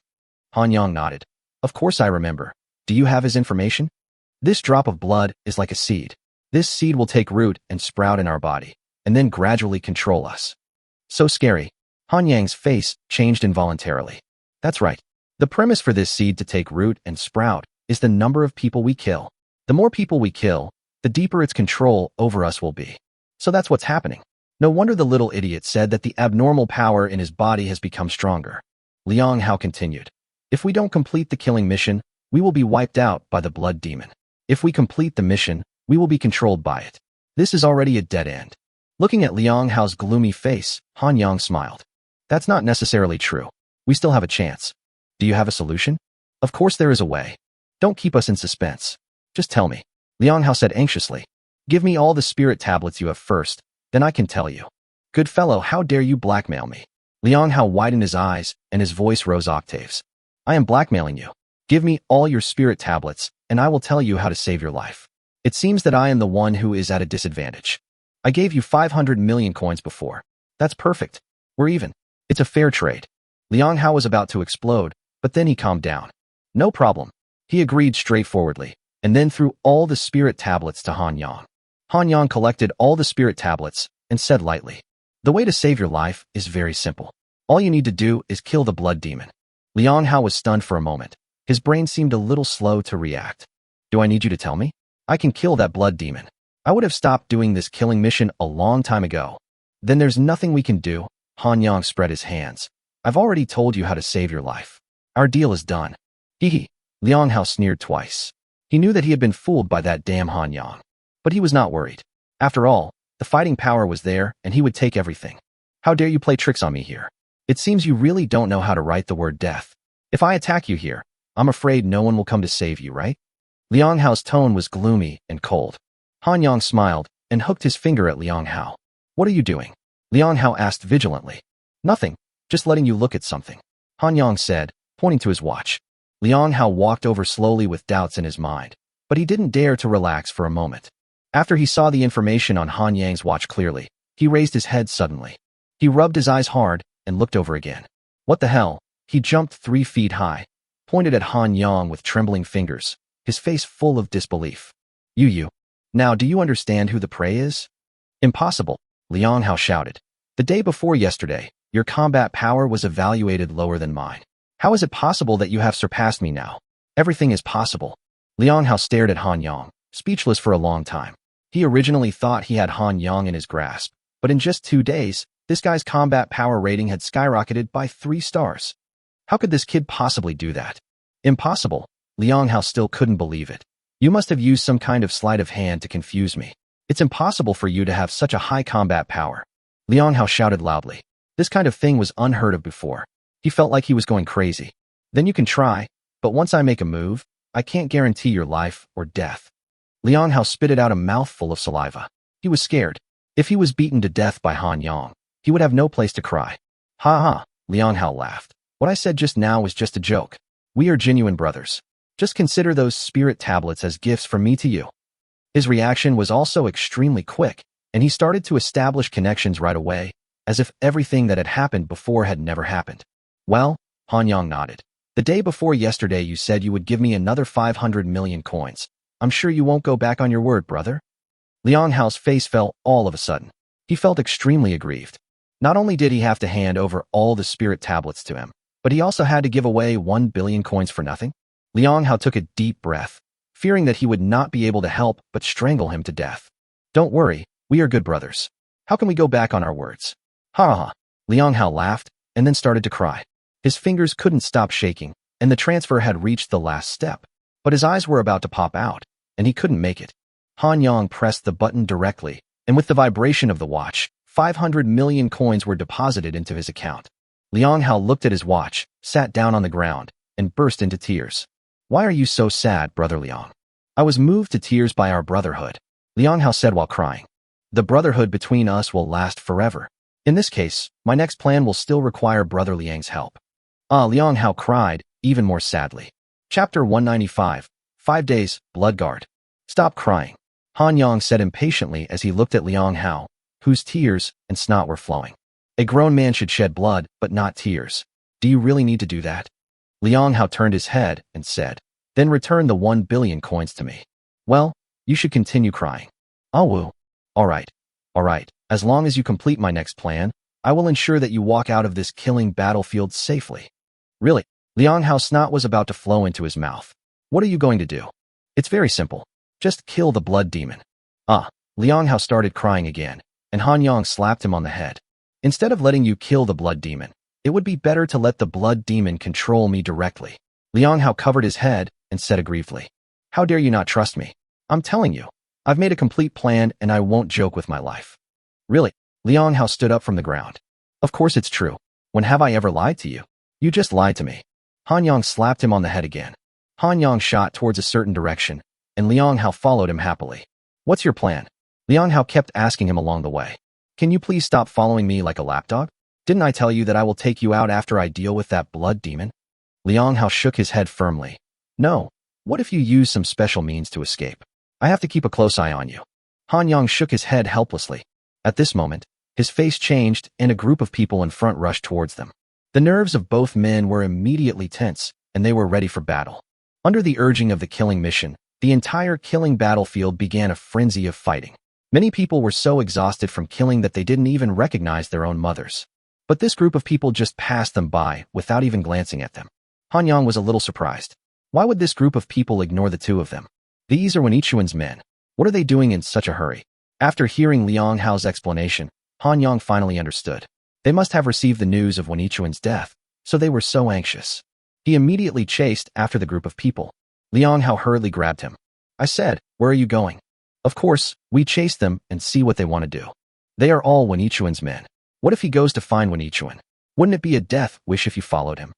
Han Yang nodded. Of course I remember. Do you have his information? This drop of blood is like a seed. This seed will take root and sprout in our body, and then gradually control us. So scary. Han Yang's face changed involuntarily. That's right. The premise for this seed to take root and sprout is the number of people we kill. The more people we kill, the deeper its control over us will be. So that's what's happening. No wonder the little idiot said that the abnormal power in his body has become stronger. Liang Hao continued. If we don't complete the killing mission, we will be wiped out by the blood demon. If we complete the mission, we will be controlled by it. This is already a dead end. Looking at Liang Hao's gloomy face, Han Yang smiled. That's not necessarily true. We still have a chance. Do you have a solution? Of course there is a way. Don't keep us in suspense. Just tell me. Liang Hao said anxiously. Give me all the spirit tablets you have first, then I can tell you. Good fellow, how dare you blackmail me? Liang Hao widened his eyes and his voice rose octaves. I am blackmailing you. Give me all your spirit tablets and I will tell you how to save your life. It seems that I am the one who is at a disadvantage. I gave you 500 million coins before. That's perfect. We're even. It's a fair trade. Liang Hao was about to explode, but then he calmed down. No problem. He agreed straightforwardly, and then threw all the spirit tablets to Han Yang. Han Yang collected all the spirit tablets and said lightly, the way to save your life is very simple. All you need to do is kill the blood demon. Liang Hao was stunned for a moment. His brain seemed a little slow to react. Do I need you to tell me? I can kill that blood demon. I would have stopped doing this killing mission a long time ago. Then there's nothing we can do. Han Yang spread his hands. I've already told you how to save your life. Our deal is done. Hee. Liang Hao sneered twice. He knew that he had been fooled by that damn Han Yang. But he was not worried. After all, the fighting power was there and he would take everything. How dare you play tricks on me here? It seems you really don't know how to write the word death. If I attack you here, I'm afraid no one will come to save you, right? Liang Hao's tone was gloomy and cold. Han Yang smiled and hooked his finger at Liang Hao. What are you doing? Liang Hao asked vigilantly. Nothing, just letting you look at something. Han Yang said, pointing to his watch. Liang Hao walked over slowly with doubts in his mind, but he didn't dare to relax for a moment. After he saw the information on Han Yang's watch clearly, he raised his head suddenly. He rubbed his eyes hard and looked over again. What the hell? He jumped 3 feet high, pointed at Han Yang with trembling fingers, his face full of disbelief. You. Now do you understand who the prey is? Impossible, Liang Hao shouted. The day before yesterday, your combat power was evaluated lower than mine. How is it possible that you have surpassed me now? Everything is possible. Liang Hao stared at Han Yang, speechless for a long time. He originally thought he had Han Yang in his grasp, but in just 2 days, this guy's combat power rating had skyrocketed by 3 stars. How could this kid possibly do that? Impossible. Liang Hao still couldn't believe it. You must have used some kind of sleight of hand to confuse me. It's impossible for you to have such a high combat power. Liang Hao shouted loudly. This kind of thing was unheard of before. He felt like he was going crazy. Then you can try, but once I make a move, I can't guarantee your life or death. Liang Hao spitted out a mouthful of saliva. He was scared. If he was beaten to death by Han Yang, he would have no place to cry. Ha ha, Liang Hao laughed. What I said just now was just a joke. We are genuine brothers. Just consider those spirit tablets as gifts from me to you. His reaction was also extremely quick, and he started to establish connections right away, as if everything that had happened before had never happened. Well, Han Yang nodded. The day before yesterday you said you would give me another 500 million coins. I'm sure you won't go back on your word, brother. Liang Hao's face fell all of a sudden. He felt extremely aggrieved. Not only did he have to hand over all the spirit tablets to him, but he also had to give away 1 billion coins for nothing. Liang Hao took a deep breath, fearing that he would not be able to help but strangle him to death. Don't worry, we are good brothers. How can we go back on our words? Ha ha. Liang Hao laughed and then started to cry. His fingers couldn't stop shaking, and the transfer had reached the last step, but his eyes were about to pop out, and he couldn't make it. Han Yang pressed the button directly, and with the vibration of the watch, 500 million coins were deposited into his account. Liang Hao looked at his watch, sat down on the ground, and burst into tears. Why are you so sad, brother Liang? I was moved to tears by our brotherhood, Liang Hao said while crying. The brotherhood between us will last forever. In this case, my next plan will still require brother Liang's help. Liang Hao cried, even more sadly. Chapter 195, 5 Days, Bloodguard. Stop crying, Han Yang said impatiently as he looked at Liang Hao, whose tears and snot were flowing. A grown man should shed blood, but not tears. Do you really need to do that? Liang Hao turned his head and said, then return the 1 billion coins to me. Well, you should continue crying. Woo. All right. As long as you complete my next plan, I will ensure that you walk out of this killing battlefield safely. Really? Liang Hao's snot was about to flow into his mouth. What are you going to do? It's very simple. Just kill the blood demon. Liang Hao started crying again, and Han Yang slapped him on the head. Instead of letting you kill the blood demon, it would be better to let the blood demon control me directly. Liang Hao covered his head and said aggrievedly, how dare you not trust me? I'm telling you, I've made a complete plan and I won't joke with my life. Really? Liang Hao stood up from the ground. Of course it's true. When have I ever lied to you? You just lied to me. Han Yang slapped him on the head again. Han Yang shot towards a certain direction, and Liang Hao followed him happily. What's your plan? Liang Hao kept asking him along the way. Can you please stop following me like a lapdog? Didn't I tell you that I will take you out after I deal with that blood demon? Liang Hao shook his head firmly. No. What if you use some special means to escape? I have to keep a close eye on you. Han Yang shook his head helplessly. At this moment, his face changed and a group of people in front rushed towards them. The nerves of both men were immediately tense, and they were ready for battle. Under the urging of the killing mission, the entire killing battlefield began a frenzy of fighting. Many people were so exhausted from killing that they didn't even recognize their own mothers. But this group of people just passed them by without even glancing at them. Han Yang was a little surprised. Why would this group of people ignore the two of them? These are Wen Yichuan's men. What are they doing in such a hurry? After hearing Liang Hao's explanation, Han Yang finally understood. They must have received the news of Wen Yichuan's death, so they were so anxious. He immediately chased after the group of people. Liang Hao hurriedly grabbed him. I said, where are you going? Of course, we chase them and see what they want to do. They are all Wen Yichuan's men. What if he goes to find Wen Yichuan? Wouldn't it be a death wish if you followed him?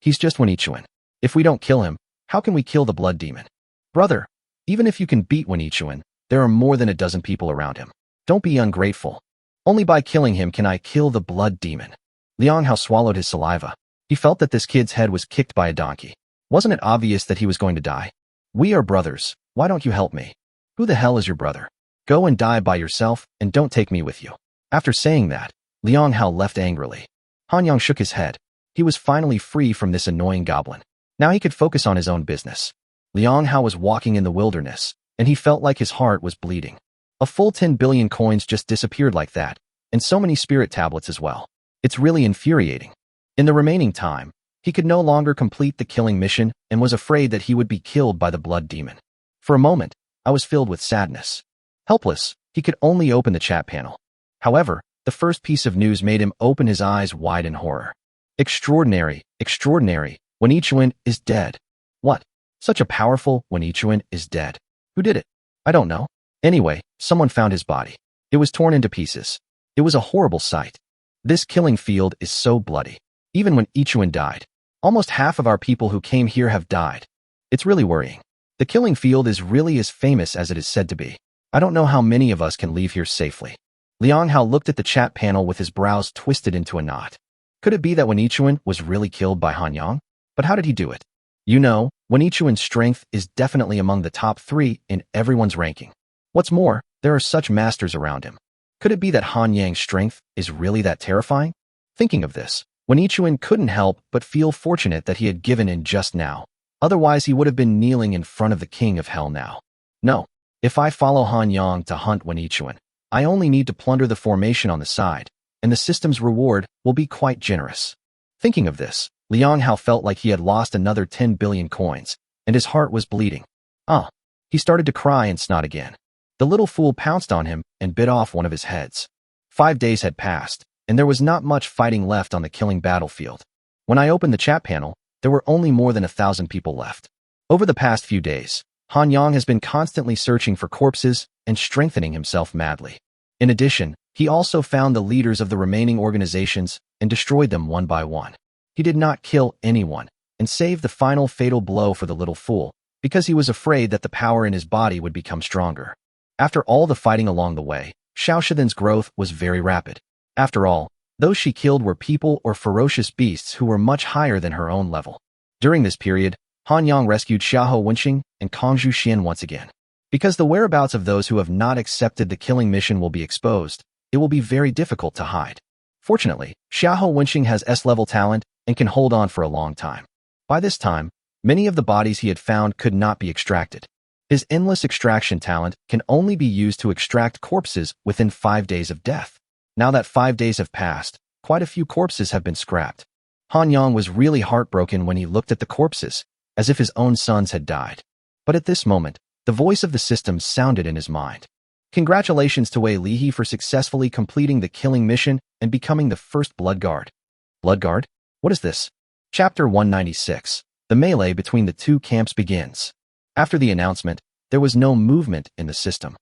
He's just Wen Yichuan. If we don't kill him, how can we kill the blood demon? Brother, even if you can beat Wen Yichuan, there are more than a dozen people around him. Don't be ungrateful. Only by killing him can I kill the blood demon. Liang Hao swallowed his saliva. He felt that this kid's head was kicked by a donkey. Wasn't it obvious that he was going to die? We are brothers. Why don't you help me? Who the hell is your brother? Go and die by yourself and don't take me with you. After saying that, Liang Hao left angrily. Han Yang shook his head. He was finally free from this annoying goblin. Now he could focus on his own business. Liang Hao was walking in the wilderness, and he felt like his heart was bleeding. A full 10 billion coins just disappeared like that, and so many spirit tablets as well. It's really infuriating. In the remaining time, he could no longer complete the killing mission and was afraid that he would be killed by the blood demon. For a moment, I was filled with sadness. Helpless, he could only open the chat panel. However, the first piece of news made him open his eyes wide in horror. Extraordinary, Wen Yichuan is dead. What? Such a powerful when Ichuan is dead. Who did it? I don't know. Anyway, someone found his body. It was torn into pieces. It was a horrible sight. This killing field is so bloody. Even when Ichuan died, almost half of our people who came here have died. It's really worrying. The killing field is really as famous as it is said to be. I don't know how many of us can leave here safely. Liang Hao looked at the chat panel with his brows twisted into a knot. Could it be that when Ichuan was really killed by Han Yang? But how did he do it? You know, when Ichuan's strength is definitely among the top 3 in everyone's ranking. What's more, there are such masters around him. Could it be that Han Yang's strength is really that terrifying? Thinking of this, when Ichuan couldn't help but feel fortunate that he had given in just now. Otherwise, he would have been kneeling in front of the King of Hell now. No, if I follow Han Yang to hunt when Ichuan, I only need to plunder the formation on the side, and the system's reward will be quite generous. Thinking of this, Liang Hao felt like he had lost another 10 billion coins, and his heart was bleeding. He started to cry and snot again. The little fool pounced on him and bit off one of his heads. 5 days had passed, and there was not much fighting left on the killing battlefield. When I opened the chat panel, there were only more than 1,000 people left. Over the past few days, Han Yang has been constantly searching for corpses and strengthening himself madly. In addition, he also found the leaders of the remaining organizations and destroyed them one by one. He did not kill anyone and saved the final fatal blow for the little fool because he was afraid that the power in his body would become stronger. After all the fighting along the way, Xiao Shidin's growth was very rapid. After all, those she killed were people or ferocious beasts who were much higher than her own level. During this period, Han Yang rescued Xiahou Wenqing and Kangzhu Xian once again. Because the whereabouts of those who have not accepted the killing mission will be exposed, it will be very difficult to hide. Fortunately, Xiahou Wenqing has S-level talent and can hold on for a long time. By this time, many of the bodies he had found could not be extracted. His endless extraction talent can only be used to extract corpses within 5 days of death. Now that 5 days have passed, quite a few corpses have been scrapped. Han Yang was really heartbroken when he looked at the corpses, as if his own sons had died. But at this moment, the voice of the system sounded in his mind. Congratulations to Wei Lihe for successfully completing the killing mission and becoming the first Blood Guard. Blood Guard? What is this? Chapter 196. The melee between the two camps begins. After the announcement, there was no movement in the system.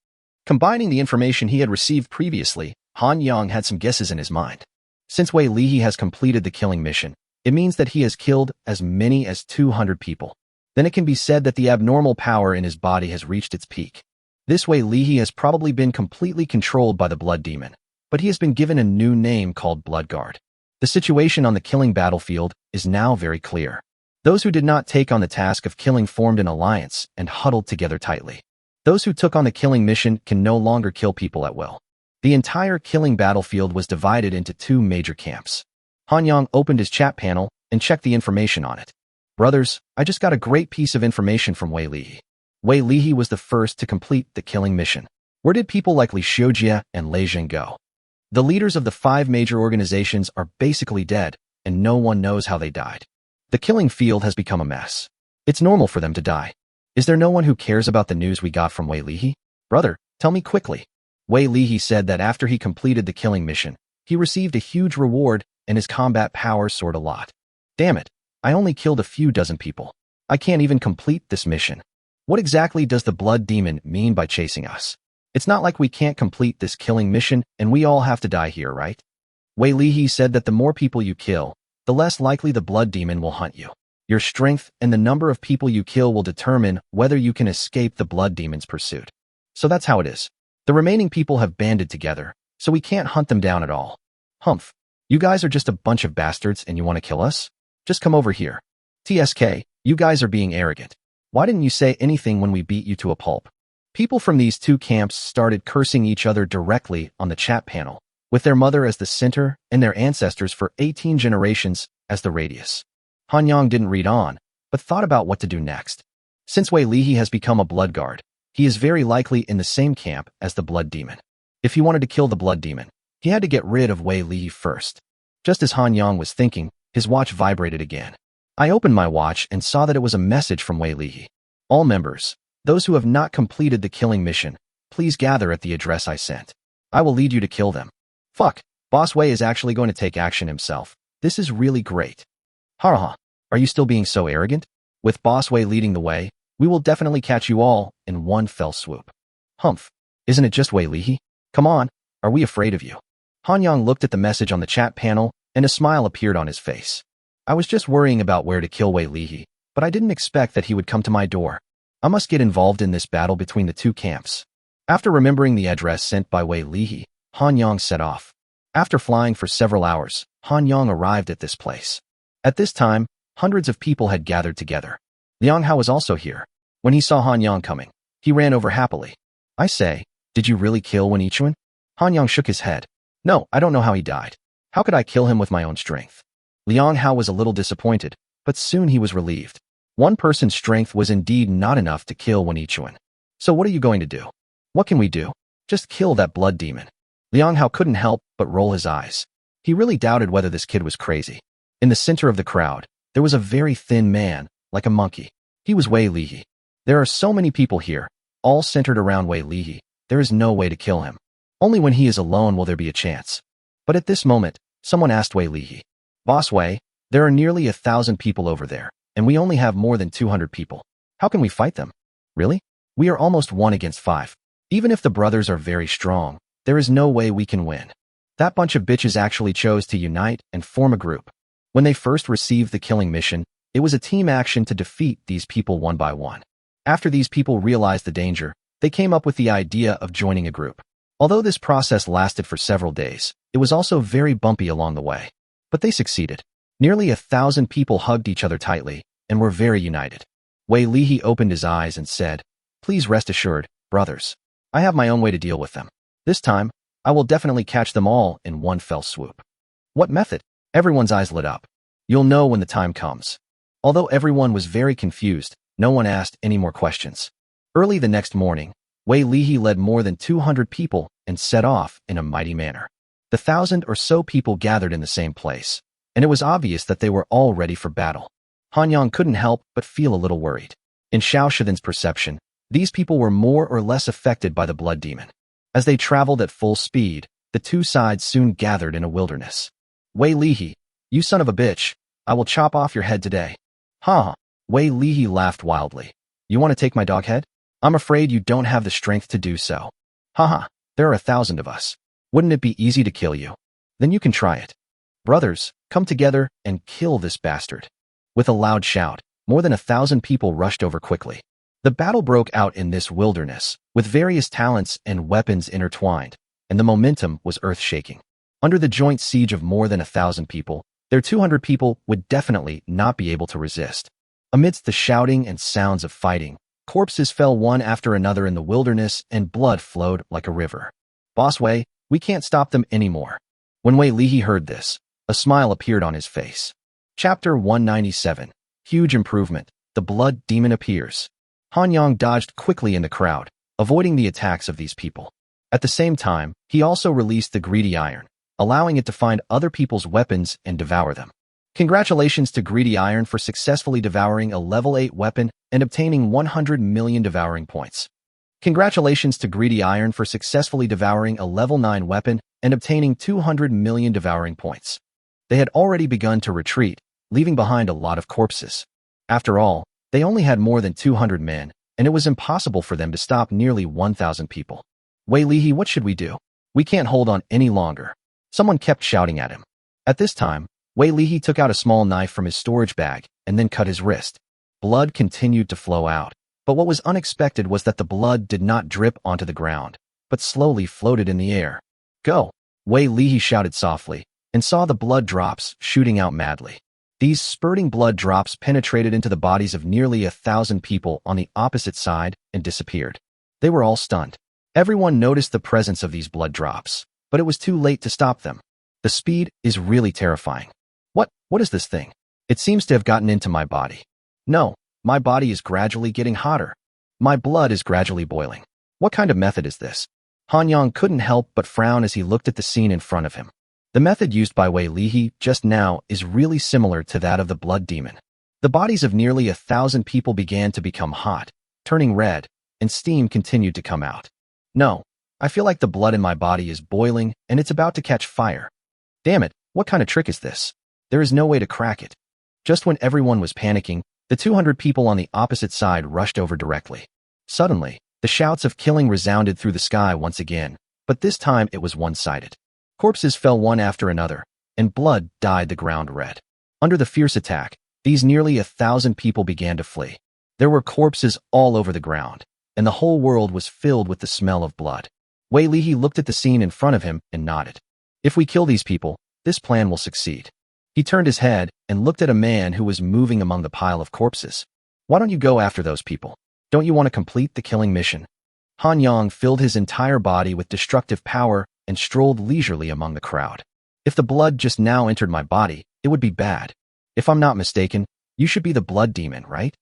Combining the information he had received previously, Han Yang had some guesses in his mind. Since Wei Lihe has completed the killing mission, it means that he has killed as many as 200 people. Then it can be said that the abnormal power in his body has reached its peak. This Wei Lihe has probably been completely controlled by the Blood Demon, but he has been given a new name called Blood Guard. The situation on the killing battlefield is now very clear. Those who did not take on the task of killing formed an alliance and huddled together tightly. Those who took on the killing mission can no longer kill people at will. The entire killing battlefield was divided into 2 major camps. Han Yang opened his chat panel and checked the information on it. Brothers, I just got a great piece of information from Wei Lihe. Wei Lihe was the first to complete the killing mission. Where did people like Li Xiujie and Lei Zheng go? The leaders of the 5 major organizations are basically dead, and no one knows how they died. The killing field has become a mess. It's normal for them to die. Is there no one who cares about the news we got from Wei Lihe? Brother, tell me quickly. Wei Lihe said that after he completed the killing mission, he received a huge reward and his combat powers soared a lot. Damn it, I only killed a few dozen people. I can't even complete this mission. What exactly does the Blood Demon mean by chasing us? It's not like we can't complete this killing mission and we all have to die here, right? Wei Lihe said that the more people you kill, the less likely the Blood Demon will hunt you. Your strength and the number of people you kill will determine whether you can escape the Blood Demon's pursuit. So that's how it is. The remaining people have banded together, so we can't hunt them down at all. Humph. You guys are just a bunch of bastards and you want to kill us? Just come over here. TSK, you guys are being arrogant. Why didn't you say anything when we beat you to a pulp? People from these 2 camps started cursing each other directly on the chat panel, with their mother as the center and their ancestors for 18 generations as the radius. Han Yang didn't read on, but thought about what to do next. Since Wei Lihe has become a Blood Guard, he is very likely in the same camp as the Blood Demon. If he wanted to kill the Blood Demon, he had to get rid of Wei Lihe first. Just as Han Yang was thinking, his watch vibrated again. I opened my watch and saw that it was a message from Wei Lihe. All members, those who have not completed the killing mission, please gather at the address I sent. I will lead you to kill them. Fuck, Boss Wei is actually going to take action himself. This is really great. Haraha, are you still being so arrogant? With Boss Wei leading the way, we will definitely catch you all in one fell swoop. Humph. Isn't it just Wei Lihe? Come on, are we afraid of you? Han Yang looked at the message on the chat panel, and a smile appeared on his face. I was just worrying about where to kill Wei Lihe, but I didn't expect that he would come to my door. I must get involved in this battle between the two camps. After remembering the address sent by Wei Lihe, Han Yang set off. After flying for several hours, Han Yang arrived at this place. At this time, hundreds of people had gathered together. Liang Hao was also here. When he saw Han Yang coming, he ran over happily. I say, did you really kill Wen Yichuan? Han Yang shook his head. No, I don't know how he died. How could I kill him with my own strength? Liang Hao was a little disappointed, but soon he was relieved. One person's strength was indeed not enough to kill Wen Yichuan. So what are you going to do? What can we do? Just kill that blood demon. Liang Hao couldn't help but roll his eyes. He really doubted whether this kid was crazy. In the center of the crowd, there was a very thin man, like a monkey. He was Wei Lihe. There are so many people here, all centered around Wei Lihe. There is no way to kill him. Only when he is alone will there be a chance. But at this moment, someone asked Wei Lihe, Boss Wei, there are nearly 1,000 people over there, and we only have more than 200 people. How can we fight them? Really? We are almost 1 against 5. Even if the brothers are very strong, there is no way we can win. That bunch of bitches actually chose to unite and form a group. When they first received the killing mission, it was a team action to defeat these people one by one. After these people realized the danger, they came up with the idea of joining a group. Although this process lasted for several days, it was also very bumpy along the way. But they succeeded. Nearly 1,000 people hugged each other tightly and were very united. Wei Lihe opened his eyes and said, Please rest assured, brothers. I have my own way to deal with them. This time, I will definitely catch them all in one fell swoop. What method? Everyone's eyes lit up. You'll know when the time comes. Although everyone was very confused, no one asked any more questions. Early the next morning, Wei Lihe led more than 200 people and set off in a mighty manner. The 1,000 or so people gathered in the same place, and it was obvious that they were all ready for battle. Han Yang couldn't help but feel a little worried. In Xiao Shidan's perception, these people were more or less affected by the blood demon. As they traveled at full speed, the two sides soon gathered in a wilderness. Wei Lihe, you son of a bitch, I will chop off your head today. Ha! Wei Lihe laughed wildly. You want to take my dog head? I'm afraid you don't have the strength to do so. Haha, there are 1,000 of us. Wouldn't it be easy to kill you? Then you can try it. Brothers, come together and kill this bastard. With a loud shout, more than 1,000 people rushed over quickly. The battle broke out in this wilderness, with various talents and weapons intertwined, and the momentum was earth-shaking. Under the joint siege of more than 1,000 people, their 200 people would definitely not be able to resist. Amidst the shouting and sounds of fighting, corpses fell one after another in the wilderness and blood flowed like a river. Boss Wei, we can't stop them anymore. When Wei Lihe heard this, a smile appeared on his face. Chapter 197. Huge improvement. The blood demon appears. Han Yang dodged quickly in the crowd, avoiding the attacks of these people. At the same time, he also released the greedy iron, allowing it to find other people's weapons and devour them. Congratulations to Greedy Iron for successfully devouring a level 8 weapon and obtaining 100 million devouring points. Congratulations to Greedy Iron for successfully devouring a level 9 weapon and obtaining 200 million devouring points. They had already begun to retreat, leaving behind a lot of corpses. After all, they only had more than 200 men, and it was impossible for them to stop nearly 1,000 people. Wei Lihe, what should we do? We can't hold on any longer. Someone kept shouting at him. At this time, Wei Lihe took out a small knife from his storage bag and then cut his wrist. Blood continued to flow out, but what was unexpected was that the blood did not drip onto the ground, but slowly floated in the air. Go! Wei Lihe shouted softly, and saw the blood drops shooting out madly. These spurting blood drops penetrated into the bodies of nearly 1,000 people on the opposite side and disappeared. They were all stunned. Everyone noticed the presence of these blood drops, but it was too late to stop them. The speed is really terrifying. What is this thing? It seems to have gotten into my body. No, my body is gradually getting hotter. My blood is gradually boiling. What kind of method is this? Han Yang couldn't help but frown as he looked at the scene in front of him. The method used by Wei Lihe just now is really similar to that of the blood demon. The bodies of nearly 1,000 people began to become hot, turning red, and steam continued to come out. No, I feel like the blood in my body is boiling and it's about to catch fire. Damn it, what kind of trick is this? There is no way to crack it. Just when everyone was panicking, The 200 people on the opposite side rushed over directly. Suddenly, the shouts of killing resounded through the sky once again, but this time it was one-sided. Corpses fell one after another, and blood dyed the ground red. Under the fierce attack, these nearly 1,000 people began to flee. There were corpses all over the ground, and the whole world was filled with the smell of blood. Wei Lihe looked at the scene in front of him and nodded. If we kill these people, this plan will succeed. He turned his head and looked at a man who was moving among the pile of corpses. Why don't you go after those people? Don't you want to complete the killing mission? Han Yang filled his entire body with destructive power and strolled leisurely among the crowd. If the blood just now entered my body, it would be bad. If I'm not mistaken, you should be the blood demon, right?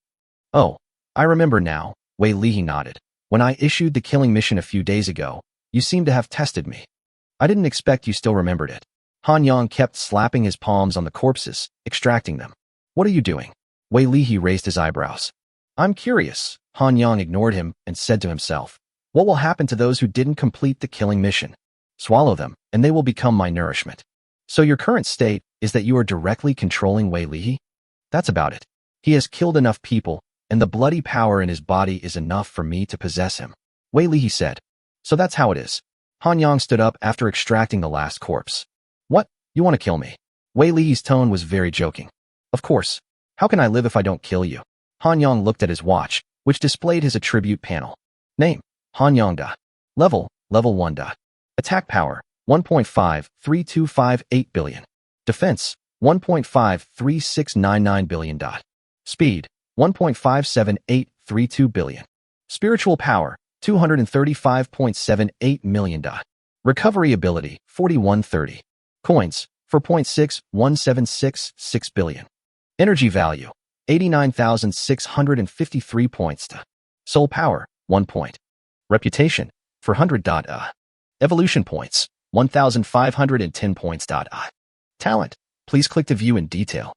Oh, I remember now, Wei Lihe nodded. When I issued the killing mission a few days ago, you seem to have tested me. I didn't expect you still remembered it. Han Yang kept slapping his palms on the corpses, extracting them. What are you doing? Wei Lihe raised his eyebrows. I'm curious. Han Yang ignored him and said to himself, what will happen to those who didn't complete the killing mission? Swallow them, and they will become my nourishment. So your current state is that you are directly controlling Wei Lihe? That's about it. He has killed enough people, and the bloody power in his body is enough for me to possess him. Wei Lihe said. So that's how it is. Han Yang stood up after extracting the last corpse. What? You want to kill me? Wei Lihe's tone was very joking. Of course. How can I live if I don't kill you? Han Yang looked at his watch, which displayed his attribute panel. Name, Han Yang Da. Level 1 Da. Attack power, 1.53258 billion. Defense, 1.53699 billion. Speed, 1.57832 billion. Spiritual power, 235.78 million. Recovery ability, 4130. Coins, 4.61766 billion. Energy value, 89,653 points. Soul power, 1 point. Reputation, 400. Evolution points, 1,510 points. Talent, please click to view in detail.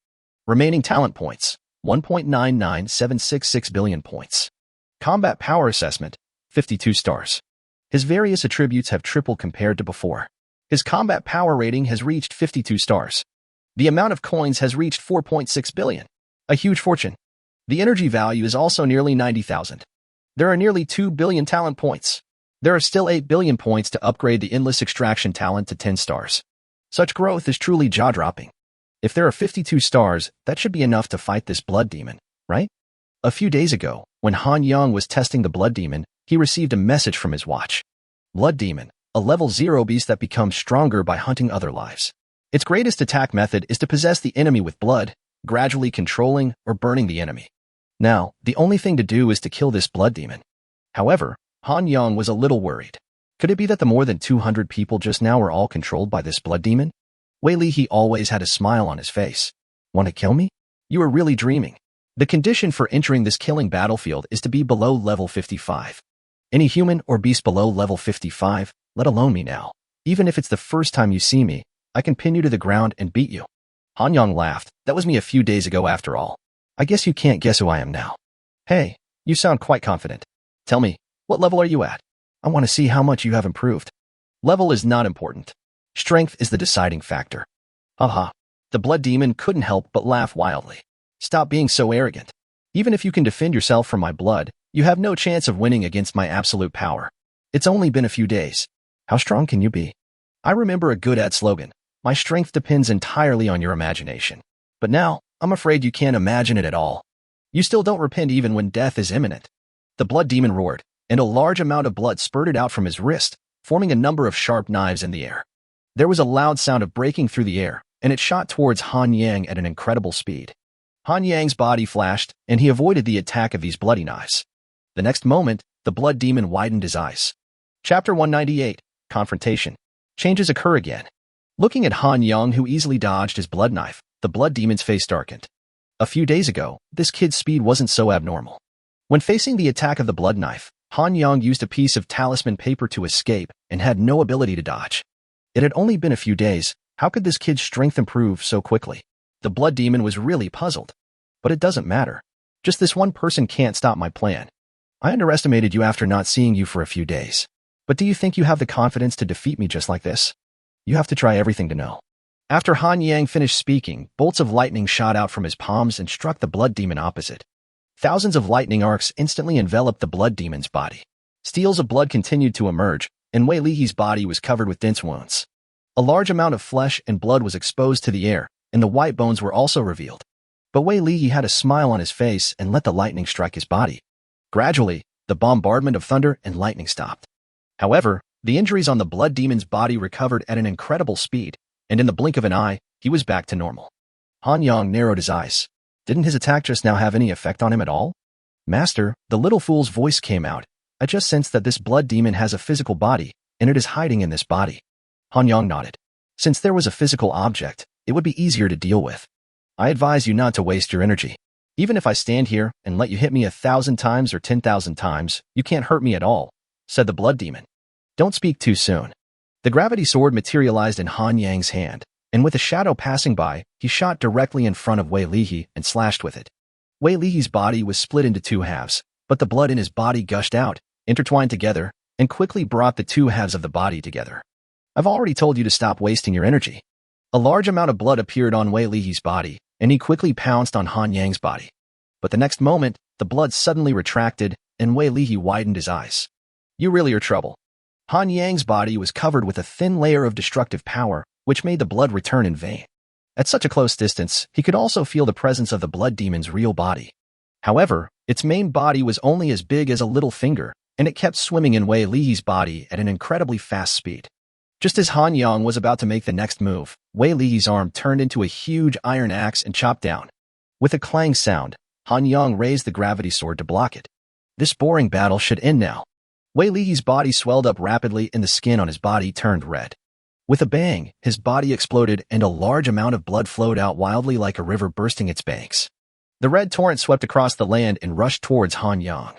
Remaining talent points, 1.99766 billion points. Combat power assessment, 52 stars. His various attributes have tripled compared to before. His combat power rating has reached 52 stars. The amount of coins has reached 4.6 billion. A huge fortune. The energy value is also nearly 90,000. There are nearly 2 billion talent points. There are still 8 billion points to upgrade the endless extraction talent to 10 stars. Such growth is truly jaw-dropping. If there are 52 stars, that should be enough to fight this blood demon, right? A few days ago, when Han Yang was testing the blood demon, he received a message from his watch. Blood demon, a level 0 beast that becomes stronger by hunting other lives. Its greatest attack method is to possess the enemy with blood, gradually controlling or burning the enemy. Now, the only thing to do is to kill this blood demon. However, Han Yang was a little worried. Could it be that the more than 200 people just now were all controlled by this blood demon? Wei Lihe always had a smile on his face. Want to kill me? You are really dreaming. The condition for entering this killing battlefield is to be below level 55. Any human or beast below level 55, let alone me now. Even if it's the first time you see me, I can pin you to the ground and beat you. Han Yang laughed. That was me a few days ago after all. I guess you can't guess who I am now. Hey, you sound quite confident. Tell me, what level are you at? I want to see how much you have improved. Level is not important. Strength is the deciding factor. Haha. The blood demon couldn't help but laugh wildly. Stop being so arrogant. Even if you can defend yourself from my blood, you have no chance of winning against my absolute power. It's only been a few days. How strong can you be? I remember a good ad slogan. My strength depends entirely on your imagination. But now, I'm afraid you can't imagine it at all. You still don't repent even when death is imminent. The blood demon roared, and a large amount of blood spurted out from his wrist, forming a number of sharp knives in the air. There was a loud sound of breaking through the air, and it shot towards Han Yang at an incredible speed. Han Yang's body flashed, and he avoided the attack of these bloody knives. The next moment, the blood demon widened his eyes. Chapter 198, Confrontation. Changes occur again. Looking at Han Yang, who easily dodged his blood knife, the blood demon's face darkened. A few days ago, this kid's speed wasn't so abnormal. When facing the attack of the blood knife, Han Yang used a piece of talisman paper to escape and had no ability to dodge. It had only been a few days. How could this kid's strength improve so quickly? The blood demon was really puzzled. But it doesn't matter. Just this one person can't stop my plan. I underestimated you after not seeing you for a few days. But do you think you have the confidence to defeat me just like this? You have to try everything to know. After Han Yang finished speaking, bolts of lightning shot out from his palms and struck the blood demon opposite. Thousands of lightning arcs instantly enveloped the blood demon's body. Steels of blood continued to emerge, and Wei Lihe's body was covered with dense wounds. A large amount of flesh and blood was exposed to the air, and the white bones were also revealed. But Wei Lihe had a smile on his face and let the lightning strike his body. Gradually, the bombardment of thunder and lightning stopped. However, the injuries on the blood demon's body recovered at an incredible speed, and in the blink of an eye, he was back to normal. Han Yang narrowed his eyes. Didn't his attack just now have any effect on him at all? Master, the little fool's voice came out. I just sensed that this blood demon has a physical body, and it is hiding in this body. Han Yang nodded. Since there was a physical object, it would be easier to deal with. I advise you not to waste your energy. Even if I stand here and let you hit me 1,000 times or 10,000 times, you can't hurt me at all, said the blood demon. Don't speak too soon. The gravity sword materialized in Han Yang's hand, and with a shadow passing by, he shot directly in front of Wei Lihe and slashed with it. Wei Lihe's body was split into two halves, but the blood in his body gushed out, intertwined together, and quickly brought the two halves of the body together. I've already told you to stop wasting your energy. A large amount of blood appeared on Wei Lihe's body, and he quickly pounced on Han Yang's body. But the next moment, the blood suddenly retracted, and Wei Lihe widened his eyes. You really are trouble. Han Yang's body was covered with a thin layer of destructive power, which made the blood return in vain. At such a close distance, he could also feel the presence of the blood demon's real body. However, its main body was only as big as a little finger, and it kept swimming in Wei Lihe's body at an incredibly fast speed. Just as Han Yang was about to make the next move, Wei Lihe's arm turned into a huge iron axe and chopped down. With a clang sound, Han Yang raised the gravity sword to block it. This boring battle should end now. Wei Lihe's body swelled up rapidly and the skin on his body turned red. With a bang, his body exploded and a large amount of blood flowed out wildly like a river bursting its banks. The red torrent swept across the land and rushed towards Han Yang.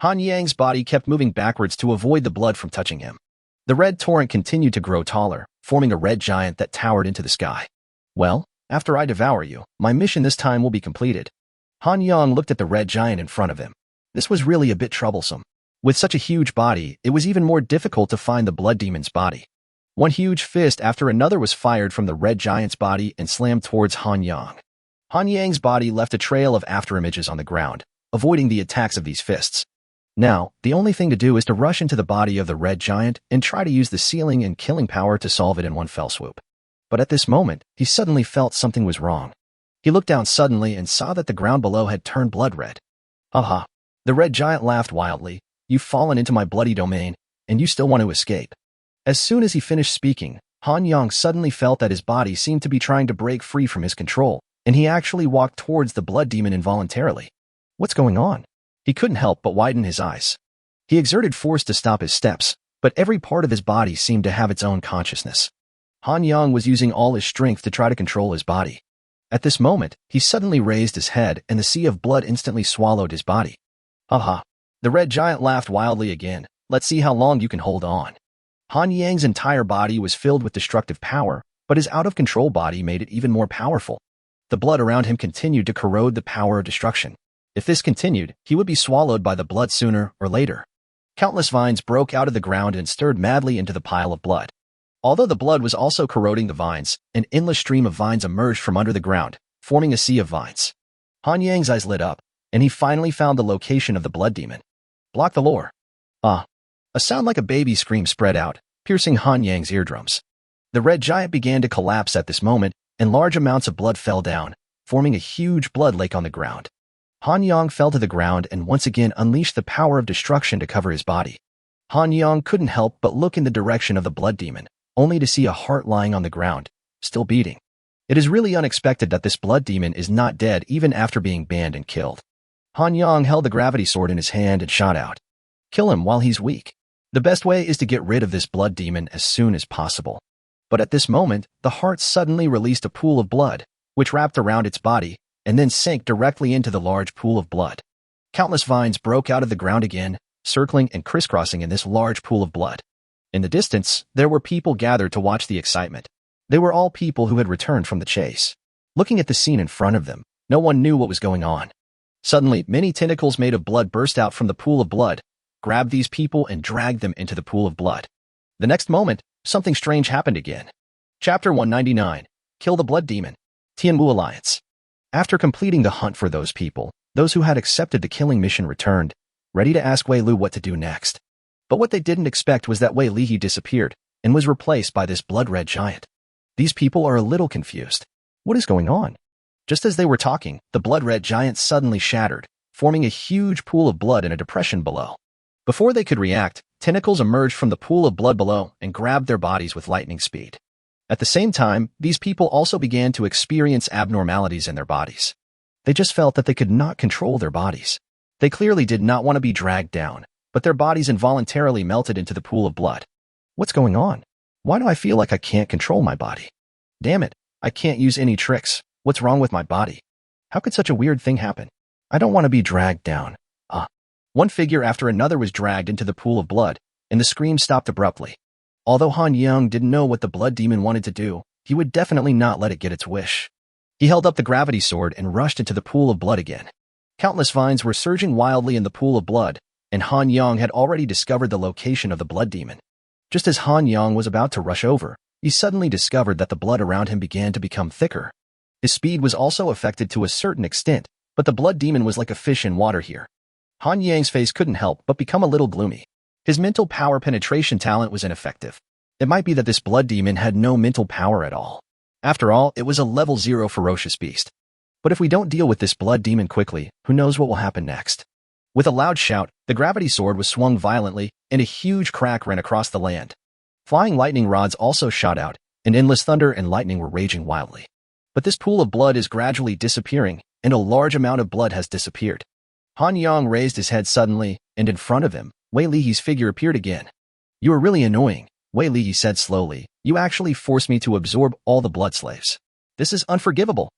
Han Yang's body kept moving backwards to avoid the blood from touching him. The red torrent continued to grow taller, forming a red giant that towered into the sky. Well, after I devour you, my mission this time will be completed. Han Yang looked at the red giant in front of him. This was really a bit troublesome. With such a huge body, it was even more difficult to find the blood demon's body. One huge fist after another was fired from the red giant's body and slammed towards Han Yang. Han Yang's body left a trail of afterimages on the ground, avoiding the attacks of these fists. Now, the only thing to do is to rush into the body of the red giant and try to use the sealing and killing power to solve it in one fell swoop. But at this moment, he suddenly felt something was wrong. He looked down suddenly and saw that the ground below had turned blood red. Haha. The red giant laughed wildly. You've fallen into my bloody domain, and you still want to escape. As soon as he finished speaking, Han Yang suddenly felt that his body seemed to be trying to break free from his control, and he actually walked towards the blood demon involuntarily. What's going on? He couldn't help but widen his eyes. He exerted force to stop his steps, but every part of his body seemed to have its own consciousness. Han Yang was using all his strength to try to control his body. At this moment, he suddenly raised his head and the sea of blood instantly swallowed his body. Haha. The red giant laughed wildly again. Let's see how long you can hold on. Han Yang's entire body was filled with destructive power, but his out-of-control body made it even more powerful. The blood around him continued to corrode the power of destruction. If this continued, he would be swallowed by the blood sooner or later. Countless vines broke out of the ground and stirred madly into the pile of blood. Although the blood was also corroding the vines, an endless stream of vines emerged from under the ground, forming a sea of vines. Han Yang's eyes lit up, and he finally found the location of the blood demon. Block the lore. Ah. A sound like a baby scream spread out, piercing Han Yang's eardrums. The red giant began to collapse at this moment, and large amounts of blood fell down, forming a huge blood lake on the ground. Han Yang fell to the ground and once again unleashed the power of destruction to cover his body. Han Yang couldn't help but look in the direction of the blood demon, only to see a heart lying on the ground, still beating. It is really unexpected that this blood demon is not dead even after being banned and killed. Han Yang held the gravity sword in his hand and shot out. Kill him while he's weak. The best way is to get rid of this blood demon as soon as possible. But at this moment, the heart suddenly released a pool of blood, which wrapped around its body, and then sank directly into the large pool of blood. Countless vines broke out of the ground again, circling and crisscrossing in this large pool of blood. In the distance, there were people gathered to watch the excitement. They were all people who had returned from the chase. Looking at the scene in front of them, no one knew what was going on. Suddenly, many tentacles made of blood burst out from the pool of blood, grabbed these people and dragged them into the pool of blood. The next moment, something strange happened again. Chapter 199. Kill the Blood Demon. Tianwu Alliance. After completing the hunt for those people, those who had accepted the killing mission returned, ready to ask Wei Lu what to do next. But what they didn't expect was that Wei Lihe disappeared and was replaced by this blood-red giant. These people are a little confused. What is going on? Just as they were talking, the blood-red giant suddenly shattered, forming a huge pool of blood in a depression below. Before they could react, tentacles emerged from the pool of blood below and grabbed their bodies with lightning speed. At the same time, these people also began to experience abnormalities in their bodies. They just felt that they could not control their bodies. They clearly did not want to be dragged down, but their bodies involuntarily melted into the pool of blood. What's going on? Why do I feel like I can't control my body? Damn it, I can't use any tricks. What's wrong with my body? How could such a weird thing happen? I don't want to be dragged down. One figure after another was dragged into the pool of blood, and the scream stopped abruptly. Although Han Yang didn't know what the blood demon wanted to do, he would definitely not let it get its wish. He held up the gravity sword and rushed into the pool of blood again. Countless vines were surging wildly in the pool of blood, and Han Yang had already discovered the location of the blood demon. Just as Han Yang was about to rush over, he suddenly discovered that the blood around him began to become thicker. His speed was also affected to a certain extent, but the blood demon was like a fish in water here. Han Yang's face couldn't help but become a little gloomy. His mental power penetration talent was ineffective. It might be that this blood demon had no mental power at all. After all, it was a level 0 ferocious beast. But if we don't deal with this blood demon quickly, who knows what will happen next? With a loud shout, the gravity sword was swung violently, and a huge crack ran across the land. Flying lightning rods also shot out, and endless thunder and lightning were raging wildly. But this pool of blood is gradually disappearing, and a large amount of blood has disappeared. Han Yang raised his head suddenly, and in front of him, Wei Lihe's figure appeared again. "You are really annoying," Wei Lihe said slowly. "You actually forced me to absorb all the blood slaves. This is unforgivable."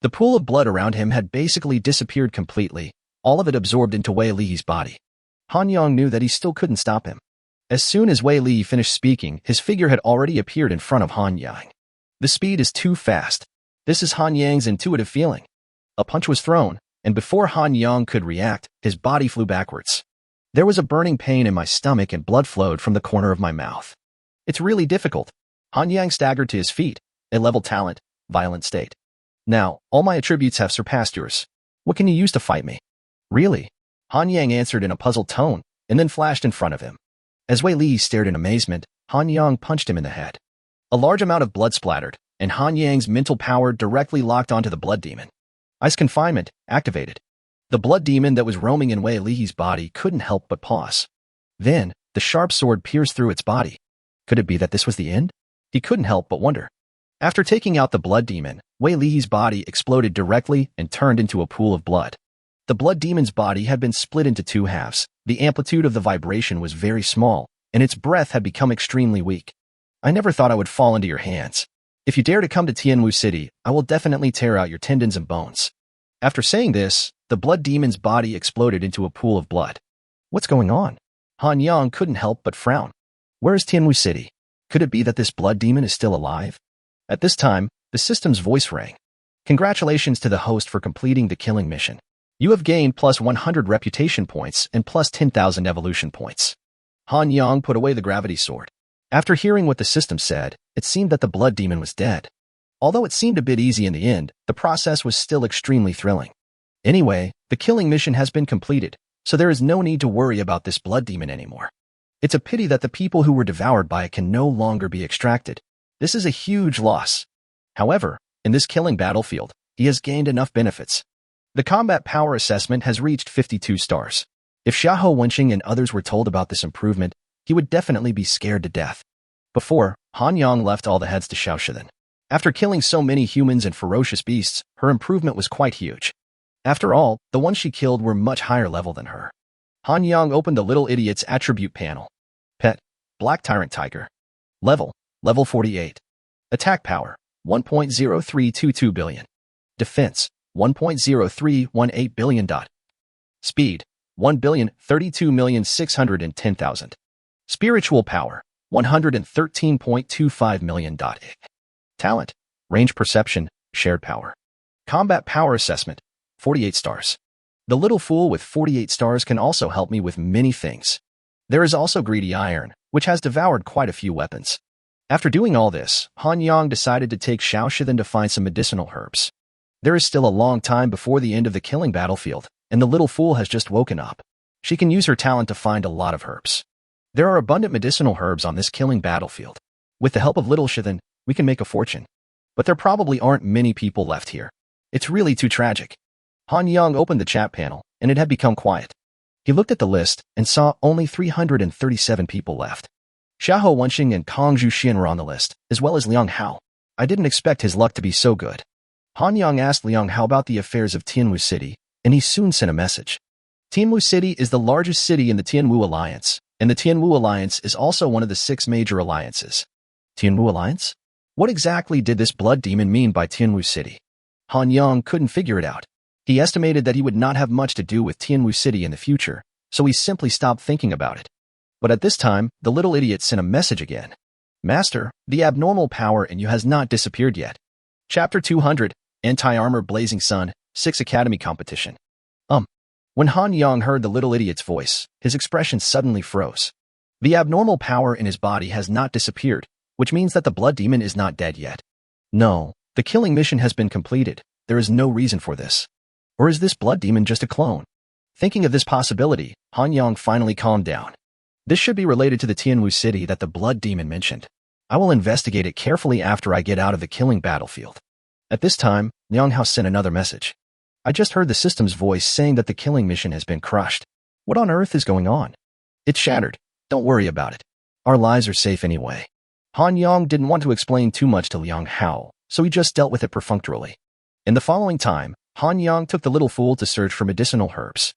The pool of blood around him had basically disappeared completely, all of it absorbed into Wei Lihe's body. Han Yang knew that he still couldn't stop him. As soon as Wei Lihe finished speaking, his figure had already appeared in front of Han Yang. The speed is too fast. This is Han Yang's intuitive feeling. A punch was thrown, and before Han Yang could react, his body flew backwards. There was a burning pain in my stomach and blood flowed from the corner of my mouth. It's really difficult. Han Yang staggered to his feet, a level talent, violent state. Now, all my attributes have surpassed yours. What can you use to fight me? Really? Han Yang answered in a puzzled tone, and then flashed in front of him. As Wei Lihe stared in amazement, Han Yang punched him in the head. A large amount of blood splattered, and Han Yang's mental power directly locked onto the blood demon. Ice confinement activated. The blood demon that was roaming in Wei Lihe's body couldn't help but pause. Then, the sharp sword pierced through its body. Could it be that this was the end? He couldn't help but wonder. After taking out the blood demon, Wei Lihe's body exploded directly and turned into a pool of blood. The blood demon's body had been split into two halves. The amplitude of the vibration was very small, and its breath had become extremely weak. "I never thought I would fall into your hands. If you dare to come to Tianwu City, I will definitely tear out your tendons and bones." After saying this, the blood demon's body exploded into a pool of blood. What's going on? Han Yang couldn't help but frown. Where is Tianwu City? Could it be that this blood demon is still alive? At this time, the system's voice rang. "Congratulations to the host for completing the killing mission. You have gained plus 100 reputation points and plus 10,000 evolution points." Han Yang put away the gravity sword. After hearing what the system said, it seemed that the blood demon was dead. Although it seemed a bit easy in the end, the process was still extremely thrilling. Anyway, the killing mission has been completed, so there is no need to worry about this blood demon anymore. It's a pity that the people who were devoured by it can no longer be extracted. This is a huge loss. However, in this killing battlefield, he has gained enough benefits. The combat power assessment has reached 52 stars. If Xiahou Wenqing and others were told about this improvement, he would definitely be scared to death. Before, Han Yang left all the heads to Xiaoshidan. After killing so many humans and ferocious beasts, her improvement was quite huge. After all, the ones she killed were much higher level than her. Han Yang opened the little idiot's attribute panel. Pet, Black Tyrant Tiger. Level 48. Attack power, 1.0322 billion. Defense, 1.0318 billion. Speed, 1,032,610,000. Spiritual power, 113.25 million. Talent, range perception, shared power. Combat power assessment, 48 stars. The little fool with 48 stars can also help me with many things. There is also greedy iron, which has devoured quite a few weapons. After doing all this, Han Yang decided to take Xiao Shithan to find some medicinal herbs. There is still a long time before the end of the killing battlefield, and the little fool has just woken up. She can use her talent to find a lot of herbs. There are abundant medicinal herbs on this killing battlefield. With the help of little Shithan, we can make a fortune. But there probably aren't many people left here. It's really too tragic. Han Yang opened the chat panel, and it had become quiet. He looked at the list and saw only 337 people left. Xiahou Wenxing and Kong Zhuxian were on the list, as well as Liang Hao. I didn't expect his luck to be so good. Han Yang asked Liang Hao about the affairs of Tianwu City, and he soon sent a message. Tianwu City is the largest city in the Tianwu Alliance, and the Tianwu Alliance is also one of the 6 major alliances. Tianwu Alliance? What exactly did this blood demon mean by Tianwu City? Han Yang couldn't figure it out. He estimated that he would not have much to do with Tianwu City in the future, so he simply stopped thinking about it. But at this time, the little idiot sent a message again. Master, the abnormal power in you has not disappeared yet. Chapter 200, Anti-Armor Blazing Sun, 6 Academy Competition. When Han Yang heard the little idiot's voice, his expression suddenly froze. The abnormal power in his body has not disappeared, which means that the blood demon is not dead yet. No, the killing mission has been completed. There is no reason for this. Or is this blood demon just a clone? Thinking of this possibility, Han Yang finally calmed down. This should be related to the Tianwu City that the blood demon mentioned. I will investigate it carefully after I get out of the killing battlefield. At this time, Liang Hao sent another message. I just heard the system's voice saying that the killing mission has been crushed. What on earth is going on? It's shattered. Don't worry about it. Our lives are safe anyway. Han Yang didn't want to explain too much to Liang Hao, so he just dealt with it perfunctorily. In the following time, Han Yang took the little fool to search for medicinal herbs.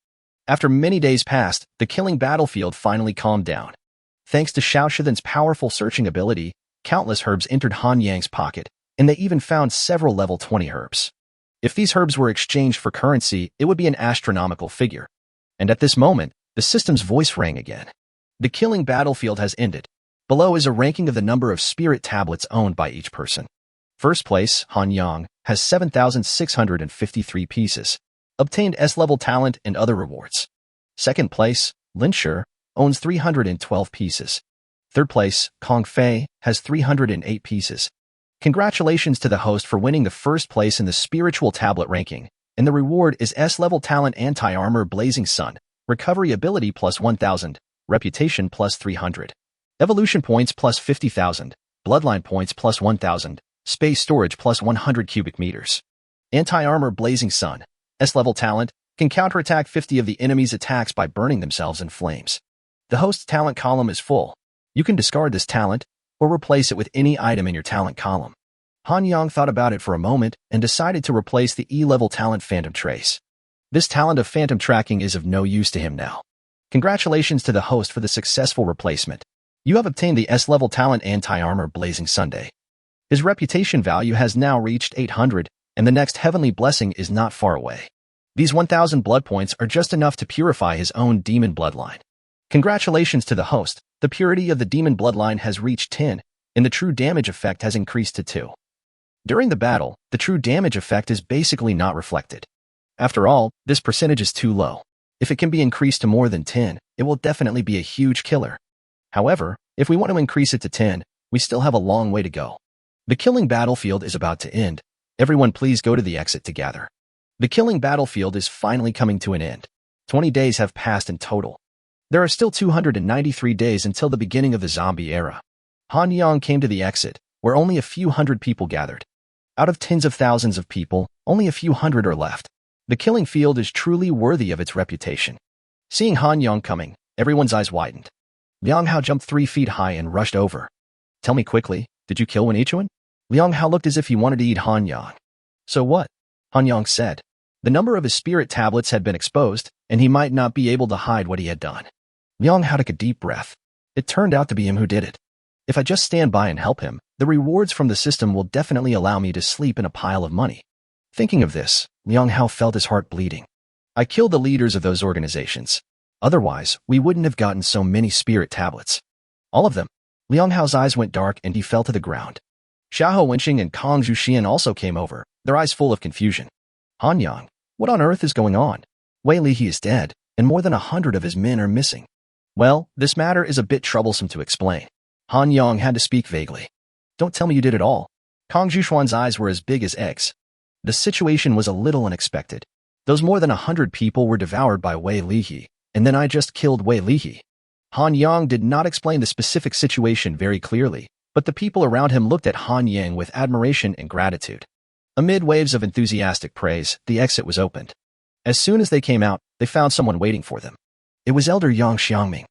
After many days passed, the killing battlefield finally calmed down. Thanks to Xiao Shithan's powerful searching ability, countless herbs entered Han Yang's pocket, and they even found several level 20 herbs. If these herbs were exchanged for currency, it would be an astronomical figure. And at this moment, the system's voice rang again. The killing battlefield has ended. Below is a ranking of the number of spirit tablets owned by each person. First place, Han Yang, has 7,653 pieces. Obtained S-level talent and other rewards. Second place, Lin Shi, owns 312 pieces. Third place, Kong Fei, has 308 pieces. Congratulations to the host for winning the first place in the spiritual tablet ranking, and the reward is S-level talent Anti-Armor Blazing Sun, recovery ability plus 1,000, reputation plus 300, evolution points plus 50,000, bloodline points plus 1,000, space storage plus 100 cubic meters. Anti-Armor Blazing Sun, S-level talent, can counterattack 50 of the enemy's attacks by burning themselves in flames. The host's talent column is full. You can discard this talent, or replace it with any item in your talent column. Han Yang thought about it for a moment and decided to replace the E-level talent Phantom Trace. This talent of phantom tracking is of no use to him now. Congratulations to the host for the successful replacement. You have obtained the S-level talent Anti-Armor Blazing Sunday. His reputation value has now reached 800, and the next heavenly blessing is not far away. These 1,000 blood points are just enough to purify his own demon bloodline. Congratulations to the host. The purity of the demon bloodline has reached 10, and the true damage effect has increased to 2. During the battle, the true damage effect is basically not reflected. After all, this percentage is too low. If it can be increased to more than 10, it will definitely be a huge killer. However, if we want to increase it to 10, we still have a long way to go. The killing battlefield is about to end. Everyone please go to the exit to gather. The killing battlefield is finally coming to an end. 20 days have passed in total. There are still 293 days until the beginning of the zombie era. Han Yang came to the exit, where only a few hundred people gathered. Out of tens of thousands of people, only a few hundred are left. The killing field is truly worthy of its reputation. Seeing Han Yang coming, everyone's eyes widened. Liang Hao jumped 3 feet high and rushed over. Tell me quickly, did you kill Wenichuan? Liang Hao looked as if he wanted to eat Han Yang. So what? Han Yang said. The number of his spirit tablets had been exposed, and he might not be able to hide what he had done. Liang Hao took a deep breath. It turned out to be him who did it. If I just stand by and help him, the rewards from the system will definitely allow me to sleep in a pile of money. Thinking of this, Liang Hao felt his heart bleeding. I killed the leaders of those organizations. Otherwise, we wouldn't have gotten so many spirit tablets. All of them. Liang Hao's eyes went dark and he fell to the ground. Xiahou Wenxing and Kong Zhuxian also came over, their eyes full of confusion. Han Yang, what on earth is going on? Wei Li he is dead, and more than 100 of his men are missing. Well, this matter is a bit troublesome to explain. Han Yang had to speak vaguely. Don't tell me you did it all. Kang Zhuxuan's eyes were as big as eggs. The situation was a little unexpected. Those more than 100 people were devoured by Wei Lihe, and then I just killed Wei Lihe. Han Yang did not explain the specific situation very clearly, but the people around him looked at Han Yang with admiration and gratitude. Amid waves of enthusiastic praise, the exit was opened. As soon as they came out, they found someone waiting for them. It was Elder Yang Xiangming.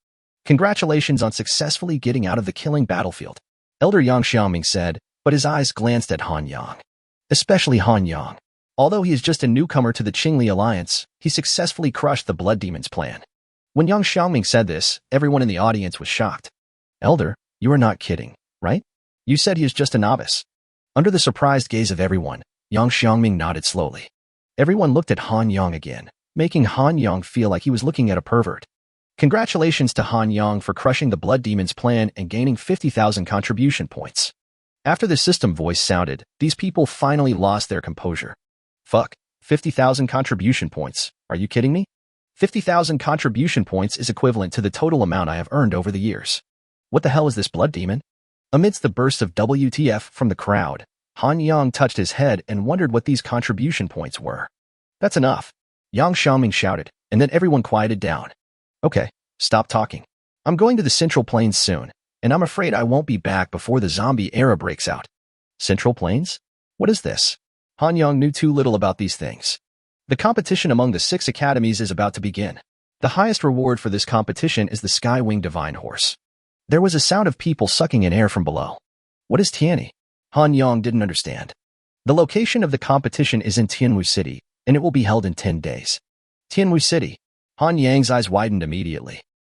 Congratulations on successfully getting out of the killing battlefield, Elder Yang Xiangming said, but his eyes glanced at Han Yang. Especially Han Yang. Although he is just a newcomer to the Qingli Alliance, he successfully crushed the Blood Demon's plan. When Yang Xiangming said this, everyone in the audience was shocked. Elder, you are not kidding, right? You said he is just a novice. Under the surprised gaze of everyone, Yang Xiangming nodded slowly. Everyone looked at Han Yang again, making Han Yang feel like he was looking at a pervert. Congratulations to Han Yang for crushing the Blood Demon's plan and gaining 50,000 contribution points. After the system voice sounded, these people finally lost their composure. Fuck, 50,000 contribution points. Are you kidding me? 50,000 contribution points is equivalent to the total amount I have earned over the years. What the hell is this Blood Demon? Amidst the bursts of WTF from the crowd, Han Yang touched his head and wondered what these contribution points were. That's enough, Yang Xiaoming shouted, and then everyone quieted down. Okay, stop talking. I'm going to the Central Plains soon, and I'm afraid I won't be back before the zombie era breaks out. Central Plains? What is this? Han Yang knew too little about these things. The competition among the 6 academies is about to begin. The highest reward for this competition is the Skywing Divine Horse. There was a sound of people sucking in air from below. What is Tianyi? Han Yang didn't understand. The location of the competition is in Tianwu City, and it will be held in 10 days. Tianwu City. Han Yang's eyes widened immediately.